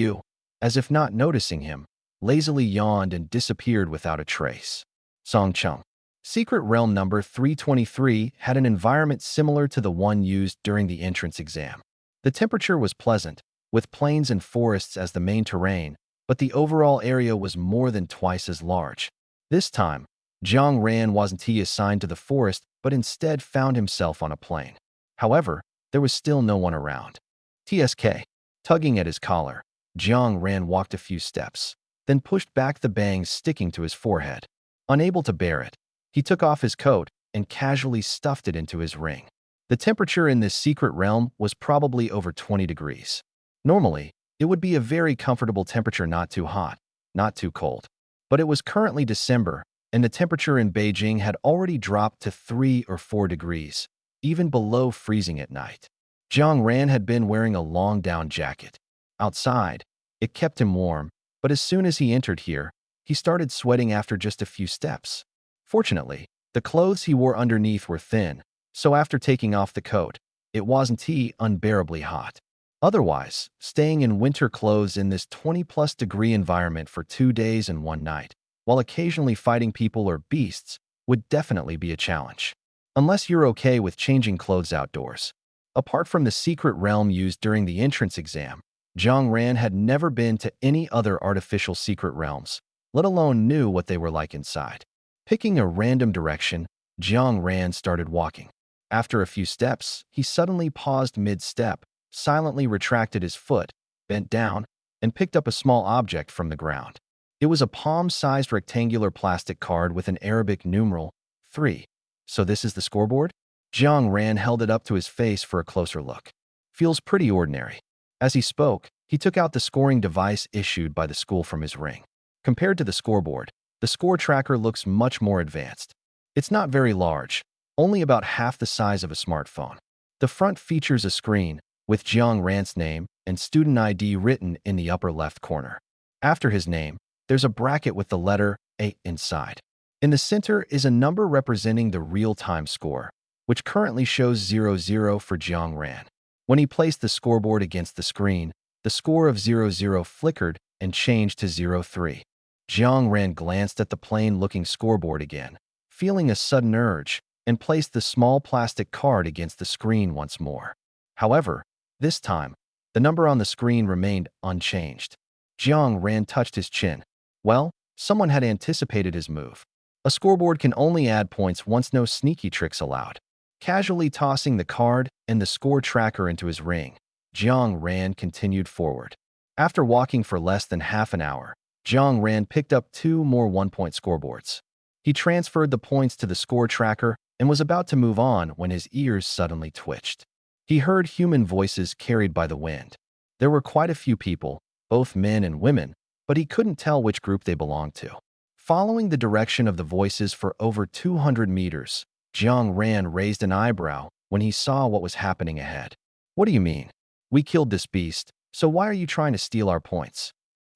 as if not noticing him, lazily yawned and disappeared without a trace. Song Chung. Secret Realm number 323 had an environment similar to the one used during the entrance exam. The temperature was pleasant, with plains and forests as the main terrain, but the overall area was more than twice as large. This time, Jiang Ran wasn't assigned to the forest, but instead found himself on a plain. However, there was still no one around. TSK. Tugging at his collar, Jiang Ran walked a few steps, then pushed back the bangs sticking to his forehead. Unable to bear it, he took off his coat and casually stuffed it into his ring. The temperature in this secret realm was probably over 20 degrees. Normally, it would be a very comfortable temperature, not too hot, not too cold. But it was currently December, and the temperature in Beijing had already dropped to 3 or 4 degrees, even below freezing at night. Jiang Ran had been wearing a long down jacket. Outside, it kept him warm, but as soon as he entered here, he started sweating after just a few steps. Fortunately, the clothes he wore underneath were thin, so after taking off the coat, it wasn't unbearably hot. Otherwise, staying in winter clothes in this 20-plus degree environment for 2 days and 1 night, while occasionally fighting people or beasts, would definitely be a challenge. Unless you're okay with changing clothes outdoors. Apart from the secret realm used during the entrance exam, Jiang Ran had never been to any other artificial secret realms, let alone knew what they were like inside. Picking a random direction, Jiang Ran started walking. After a few steps, he suddenly paused mid-step, silently retracted his foot, bent down, and picked up a small object from the ground. It was a palm-sized rectangular plastic card with an Arabic numeral, 3. So this is the scoreboard? Jiang Ran held it up to his face for a closer look. Feels pretty ordinary. As he spoke, he took out the scoring device issued by the school from his ring. Compared to the scoreboard, the score tracker looks much more advanced. It's not very large, only about half the size of a smartphone. The front features a screen with Jiang Ran's name and student ID written in the upper left corner. After his name, there's a bracket with the letter A inside. In the center is a number representing the real-time score, which currently shows 00 for Jiang Ran. When he placed the scoreboard against the screen, the score of 00 flickered and changed to 03. Jiang Ran glanced at the plain-looking scoreboard again, feeling a sudden urge, and placed the small plastic card against the screen once more. However, this time, the number on the screen remained unchanged. Jiang Ran touched his chin. Well, someone had anticipated his move. A scoreboard can only add points once, no sneaky tricks allowed. Casually tossing the card and the score tracker into his ring, Jiang Ran continued forward. After walking for less than half an hour, Jiang Ran picked up 2 more one-point scoreboards. He transferred the points to the score tracker and was about to move on when his ears suddenly twitched. He heard human voices carried by the wind. There were quite a few people, both men and women, but he couldn't tell which group they belonged to. Following the direction of the voices for over 200 meters, Jiang Ran raised an eyebrow when he saw what was happening ahead. What do you mean? We killed this beast, so why are you trying to steal our points?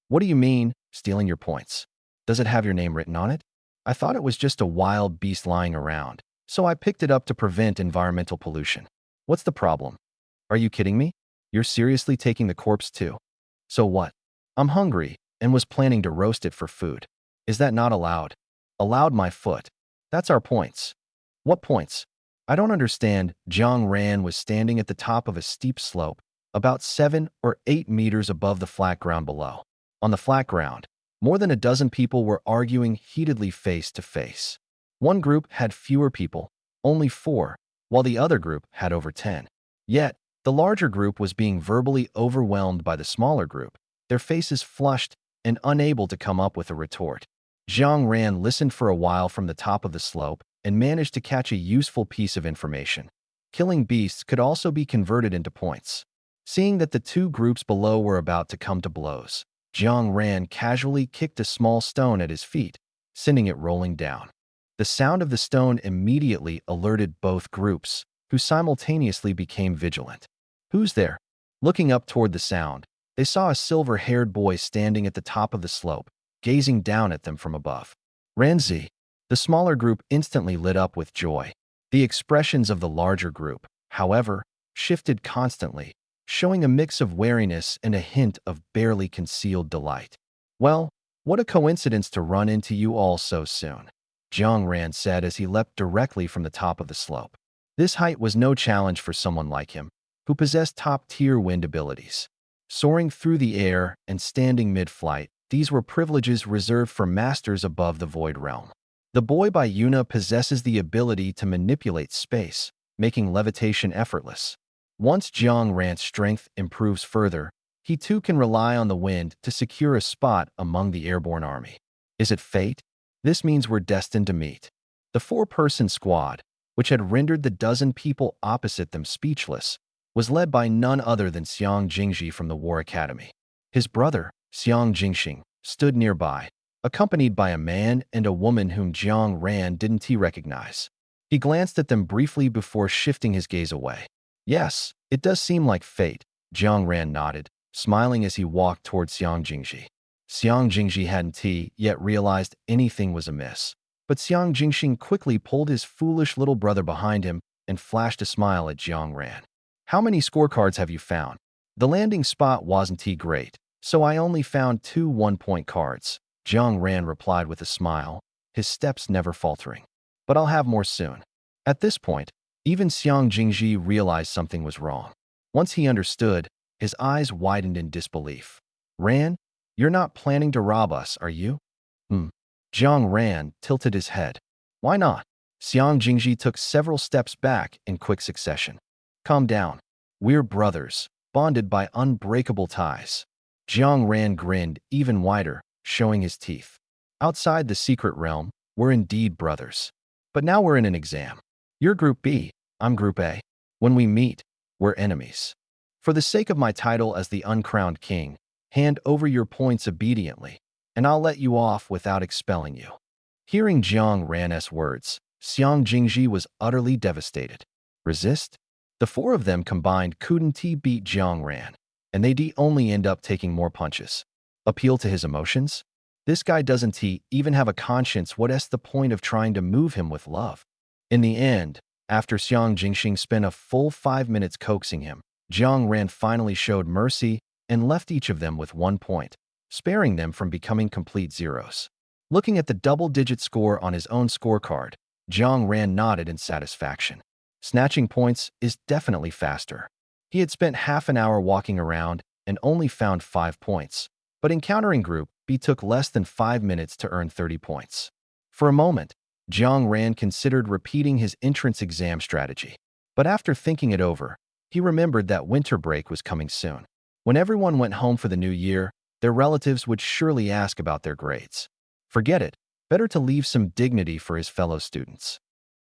What do you mean, stealing your points? Does it have your name written on it? I thought it was just a wild beast lying around, so I picked it up to prevent environmental pollution. What's the problem? Are you kidding me? You're seriously taking the corpse too? So what? I'm hungry and was planning to roast it for food. Is that not allowed? Allowed, my foot. That's our points. What points? I don't understand. Jiang Ran was standing at the top of a steep slope, about 7 or 8 meters above the flat ground below. On the flat ground, more than a dozen people were arguing heatedly face to face. One group had fewer people, only 4, while the other group had over 10. Yet, the larger group was being verbally overwhelmed by the smaller group, their faces flushed and unable to come up with a retort. Jiang Ran listened for a while from the top of the slope and managed to catch a useful piece of information. Killing beasts could also be converted into points. Seeing that the two groups below were about to come to blows, Jiang Ran casually kicked a small stone at his feet, sending it rolling down. The sound of the stone immediately alerted both groups, who simultaneously became vigilant. Who's there? Looking up toward the sound, they saw a silver-haired boy standing at the top of the slope, gazing down at them from above. Ranzi. The smaller group instantly lit up with joy. The expressions of the larger group, however, shifted constantly, showing a mix of wariness and a hint of barely concealed delight. Well, what a coincidence to run into you all so soon, Jiang Ran said as he leapt directly from the top of the slope. This height was no challenge for someone like him, who possessed top-tier wind abilities. Soaring through the air and standing mid-flight, these were privileges reserved for masters above the Void Realm. The boy by Yuna possesses the ability to manipulate space, making levitation effortless. Once Jiang Ran's strength improves further, he too can rely on the wind to secure a spot among the airborne army. Is it fate? This means we're destined to meet. The 4-person squad, which had rendered the dozen people opposite them speechless, was led by none other than Xiang Jingji from the War Academy. His brother, Xiang Jingxing, stood nearby, accompanied by a man and a woman whom Jiang Ran didn't recognize. He glanced at them briefly before shifting his gaze away. Yes, it does seem like fate, Jiang Ran nodded, smiling as he walked toward Xiang Jingji. Xiang Jingji hadn't yet realized anything was amiss, but Xiang Jingxing quickly pulled his foolish little brother behind him and flashed a smile at Jiang Ran. How many scorecards have you found? The landing spot wasn't great, so I only found 2 one-point cards, Jiang Ran replied with a smile, his steps never faltering. But I'll have more soon. At this point, even Xiang Jingji realized something was wrong. Once he understood, his eyes widened in disbelief. Ran, you're not planning to rob us, are you? Jiang Ran tilted his head. Why not? Xiang Jingji took several steps back in quick succession. Calm down. We're brothers, bonded by unbreakable ties. Jiang Ran grinned even wider, showing his teeth. Outside the secret realm, we're indeed brothers. But now we're in an exam. You're Group B, I'm Group A. When we meet, we're enemies. For the sake of my title as the uncrowned king, hand over your points obediently, and I'll let you off without expelling you. Hearing Jiang Ran's words, Xiang Jingji was utterly devastated. Resist? The 4 of them combined couldn't beat Jiang Ran, and they'd only end up taking more punches. Appeal to his emotions? This guy doesn't even have a conscience. What's the point of trying to move him with love? In the end, after Xiang Jingxing spent a full 5 minutes coaxing him, Jiang Ran finally showed mercy and left each of them with 1 point. sparing them from becoming complete zeros. Looking at the double-digit score on his own scorecard, Jiang Ran nodded in satisfaction. Snatching points is definitely faster. He had spent half an hour walking around and only found 5 points, but encountering Group B took less than 5 minutes to earn 30 points. For a moment, Jiang Ran considered repeating his entrance exam strategy, but after thinking it over, he remembered that winter break was coming soon. When everyone went home for the new year, their relatives would surely ask about their grades. Forget it, better to leave some dignity for his fellow students.